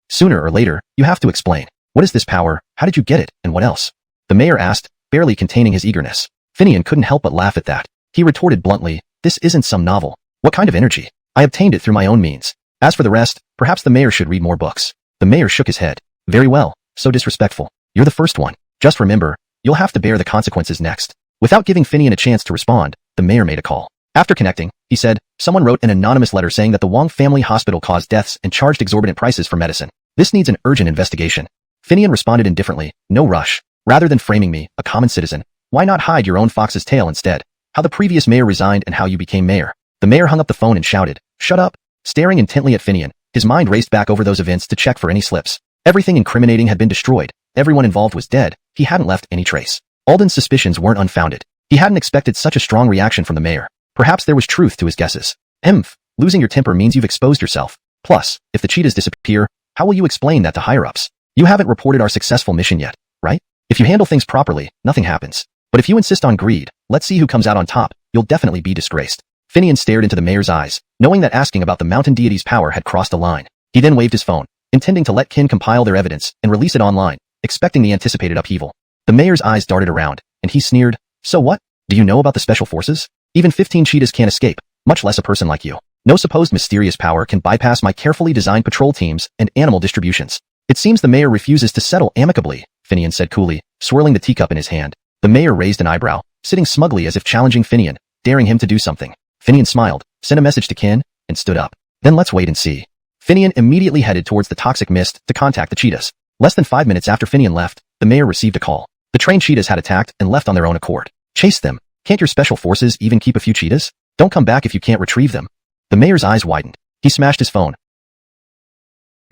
Sooner or later, you have to explain. What is this power? How did you get it? And what else? The mayor asked, barely containing his eagerness. Finian couldn't help but laugh at that. He retorted bluntly, this isn't some novel. What kind of energy? I obtained it through my own means. As for the rest, perhaps the mayor should read more books. The mayor shook his head. Very well, so disrespectful. You're the first one. Just remember, you'll have to bear the consequences next. Without giving Finian a chance to respond, the mayor made a call. After connecting, he said, someone wrote an anonymous letter saying that the Wong family hospital caused deaths and charged exorbitant prices for medicine. This needs an urgent investigation. Finian responded indifferently, no rush. Rather than framing me, a common citizen, why not hide your own fox's tail instead? How the previous mayor resigned and how you became mayor. The mayor hung up the phone and shouted, shut up. Staring intently at Finian, his mind raced back over those events to check for any slips. Everything incriminating had been destroyed. Everyone involved was dead. He hadn't left any trace. Alden's suspicions weren't unfounded. He hadn't expected such a strong reaction from the mayor. Perhaps there was truth to his guesses. Losing your temper means you've exposed yourself. Plus, if the cheetahs disappear, how will you explain that to higher-ups? You haven't reported our successful mission yet, right? If you handle things properly, nothing happens. But if you insist on greed, let's see who comes out on top. You'll definitely be disgraced. Finian stared into the mayor's eyes, knowing that asking about the mountain deity's power had crossed a line. He then waved his phone, intending to let Kin compile their evidence and release it online, expecting the anticipated upheaval. The mayor's eyes darted around, and he sneered, so what? Do you know about the special forces? Even 15 cheetahs can't escape, much less a person like you. No supposed mysterious power can bypass my carefully designed patrol teams and animal distributions. It seems the mayor refuses to settle amicably, Finian said coolly, swirling the teacup in his hand. The mayor raised an eyebrow, sitting smugly as if challenging Finian, daring him to do something. Finian smiled, sent a message to Kin, and stood up. Then let's wait and see. Finian immediately headed towards the toxic mist to contact the cheetahs. Less than 5 minutes after Finian left, the mayor received a call. The trained cheetahs had attacked and left on their own accord. Chase them. Can't your special forces even keep a few cheetahs? Don't come back if you can't retrieve them. The mayor's eyes widened. He smashed his phone.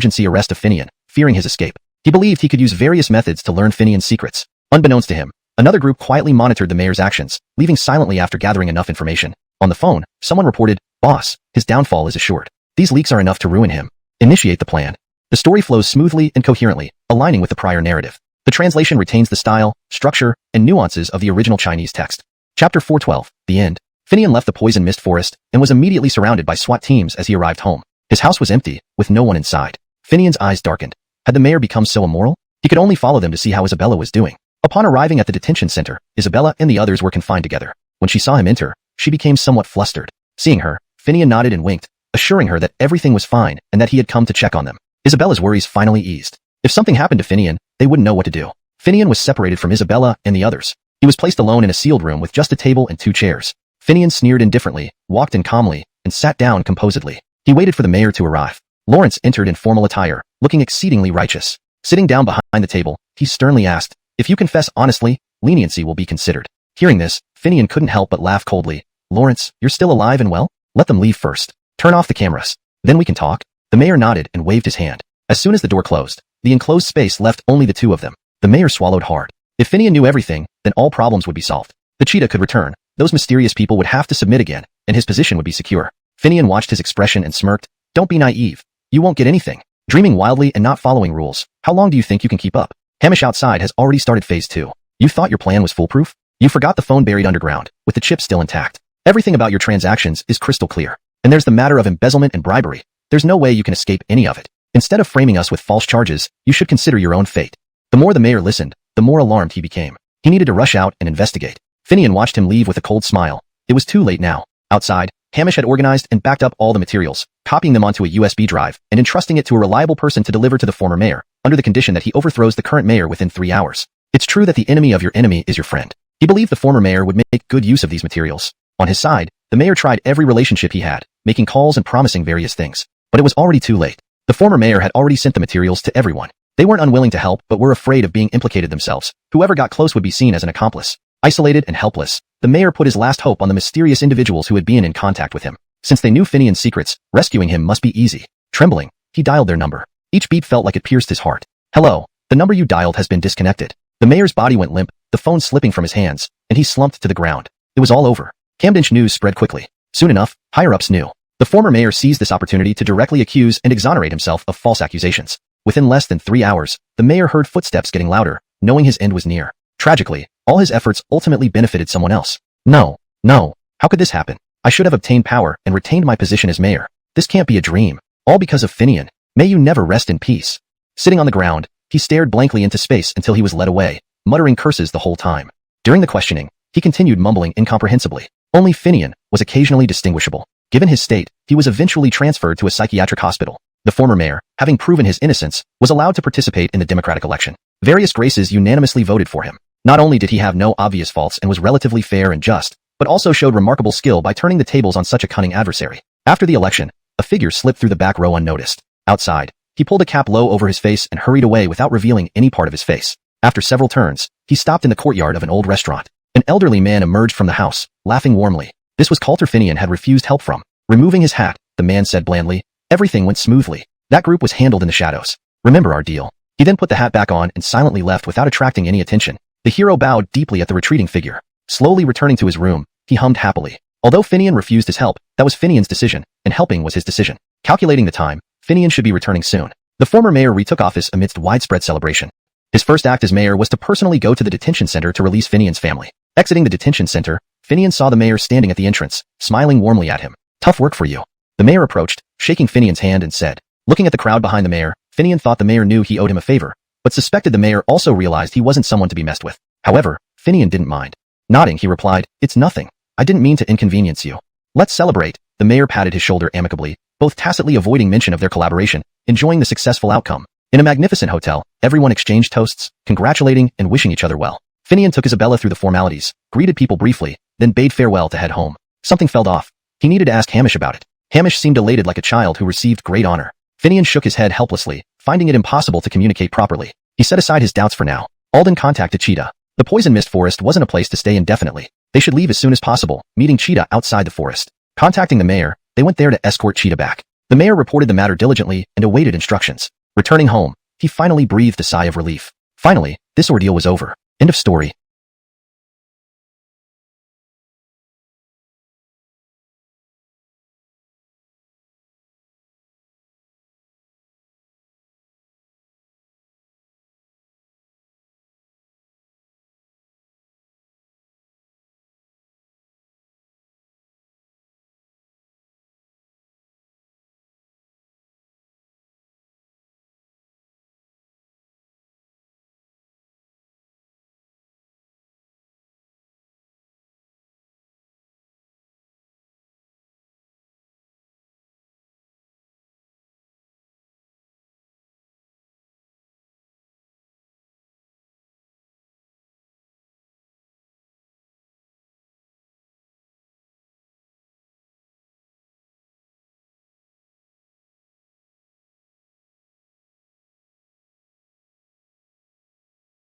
Emergency arrest of Finian, fearing his escape. He believed he could use various methods to learn Finian's secrets. Unbeknownst to him, another group quietly monitored the mayor's actions, leaving silently after gathering enough information. On the phone, someone reported, boss, his downfall is assured. These leaks are enough to ruin him. Initiate the plan. The story flows smoothly and coherently, aligning with the prior narrative. The translation retains the style, structure, and nuances of the original Chinese text. Chapter 412, The End. Finian left the poison mist forest and was immediately surrounded by SWAT teams as he arrived home. His house was empty, with no one inside. Finian's eyes darkened. Had the mayor become so immoral? He could only follow them to see how Isabella was doing. Upon arriving at the detention center, Isabella and the others were confined together. When she saw him enter, she became somewhat flustered. Seeing her, Finian nodded and winked, assuring her that everything was fine and that he had come to check on them. Isabella's worries finally eased. If something happened to Finian, they wouldn't know what to do. Finian was separated from Isabella and the others. He was placed alone in a sealed room with just a table and 2 chairs. Finian sneered indifferently, walked in calmly, and sat down composedly. He waited for the mayor to arrive. Lawrence entered in formal attire, looking exceedingly righteous. Sitting down behind the table, he sternly asked, if you confess honestly, leniency will be considered. Hearing this, Finian couldn't help but laugh coldly. Lawrence, you're still alive and well? Let them leave first. Turn off the cameras. Then we can talk. The mayor nodded and waved his hand. As soon as the door closed, the enclosed space left only the 2 of them. The mayor swallowed hard. If Finian knew everything, then all problems would be solved. The cheetah could return, those mysterious people would have to submit again, and his position would be secure. Finian watched his expression and smirked. Don't be naive. You won't get anything. Dreaming wildly and not following rules. How long do you think you can keep up? Hamish outside has already started phase 2. You thought your plan was foolproof? You forgot the phone buried underground, with the chip still intact. Everything about your transactions is crystal clear. And there's the matter of embezzlement and bribery. There's no way you can escape any of it. Instead of framing us with false charges, you should consider your own fate. The more the mayor listened, the more alarmed he became. He needed to rush out and investigate. Finian watched him leave with a cold smile. It was too late now. Outside, Hamish had organized and backed up all the materials, copying them onto a USB drive and entrusting it to a reliable person to deliver to the former mayor, under the condition that he overthrows the current mayor within 3 hours. It's true that the enemy of your enemy is your friend. He believed the former mayor would make good use of these materials. On his side, the mayor tried every relationship he had, making calls and promising various things. But it was already too late. The former mayor had already sent the materials to everyone. They weren't unwilling to help but were afraid of being implicated themselves. Whoever got close would be seen as an accomplice. Isolated and helpless, the mayor put his last hope on the mysterious individuals who had been in contact with him. Since they knew Finian's secrets, rescuing him must be easy. Trembling, he dialed their number. Each beat felt like it pierced his heart. Hello, the number you dialed has been disconnected. The mayor's body went limp, the phone slipping from his hands, and he slumped to the ground. It was all over. Camden's news spread quickly. Soon enough, higher-ups knew. The former mayor seized this opportunity to directly accuse and exonerate himself of false accusations. Within less than 3 hours, the mayor heard footsteps getting louder, knowing his end was near. Tragically, all his efforts ultimately benefited someone else. No. How could this happen? I should have obtained power and retained my position as mayor. This can't be a dream. All because of Finian. May you never rest in peace. Sitting on the ground, He stared blankly into space until he was led away, muttering curses the whole time. During the questioning, he continued mumbling incomprehensibly. Only Finian was occasionally distinguishable. Given his state, he was eventually transferred to a psychiatric hospital. The former mayor, having proven his innocence, was allowed to participate in the democratic election. Various graces unanimously voted for him. Not only did he have no obvious faults and was relatively fair and just, but also showed remarkable skill by turning the tables on such a cunning adversary. After the election, a figure slipped through the back row unnoticed. Outside, he pulled a cap low over his face and hurried away without revealing any part of his face. After several turns, he stopped in the courtyard of an old restaurant. An elderly man emerged from the house, laughing warmly. This was Cultivation had refused help from. Removing his hat, the man said blandly, "Everything went smoothly. That group was handled in the shadows. Remember our deal." He then put the hat back on and silently left without attracting any attention. The hero bowed deeply at the retreating figure. Slowly returning to his room, he hummed happily. Although Finian refused his help, that was Finian's decision, and helping was his decision. Calculating the time, Finian should be returning soon. The former mayor retook office amidst widespread celebration. His first act as mayor was to personally go to the detention center to release Finian's family. Exiting the detention center, Finian saw the mayor standing at the entrance, smiling warmly at him. "Tough work for you." The mayor approached, shaking Finian's hand and said. Looking at the crowd behind the mayor, Finian thought the mayor knew he owed him a favor, but suspected the mayor also realized he wasn't someone to be messed with. However, Finian didn't mind. Nodding, he replied, "It's nothing. I didn't mean to inconvenience you. Let's celebrate." The mayor patted his shoulder amicably, both tacitly avoiding mention of their collaboration, enjoying the successful outcome. In a magnificent hotel, everyone exchanged toasts, congratulating and wishing each other well. Finian took Isabella through the formalities, greeted people briefly, then bade farewell to head home. Something felt off. He needed to ask Hamish about it. Hamish seemed elated like a child who received great honor. Finian shook his head helplessly, finding it impossible to communicate properly. He set aside his doubts for now. Alden contacted Cheetah. The poison mist forest wasn't a place to stay indefinitely. They should leave as soon as possible, meeting Cheetah outside the forest. Contacting the mayor, they went there to escort Cheetah back. The mayor reported the matter diligently and awaited instructions. Returning home, he finally breathed a sigh of relief. Finally, this ordeal was over. End of story.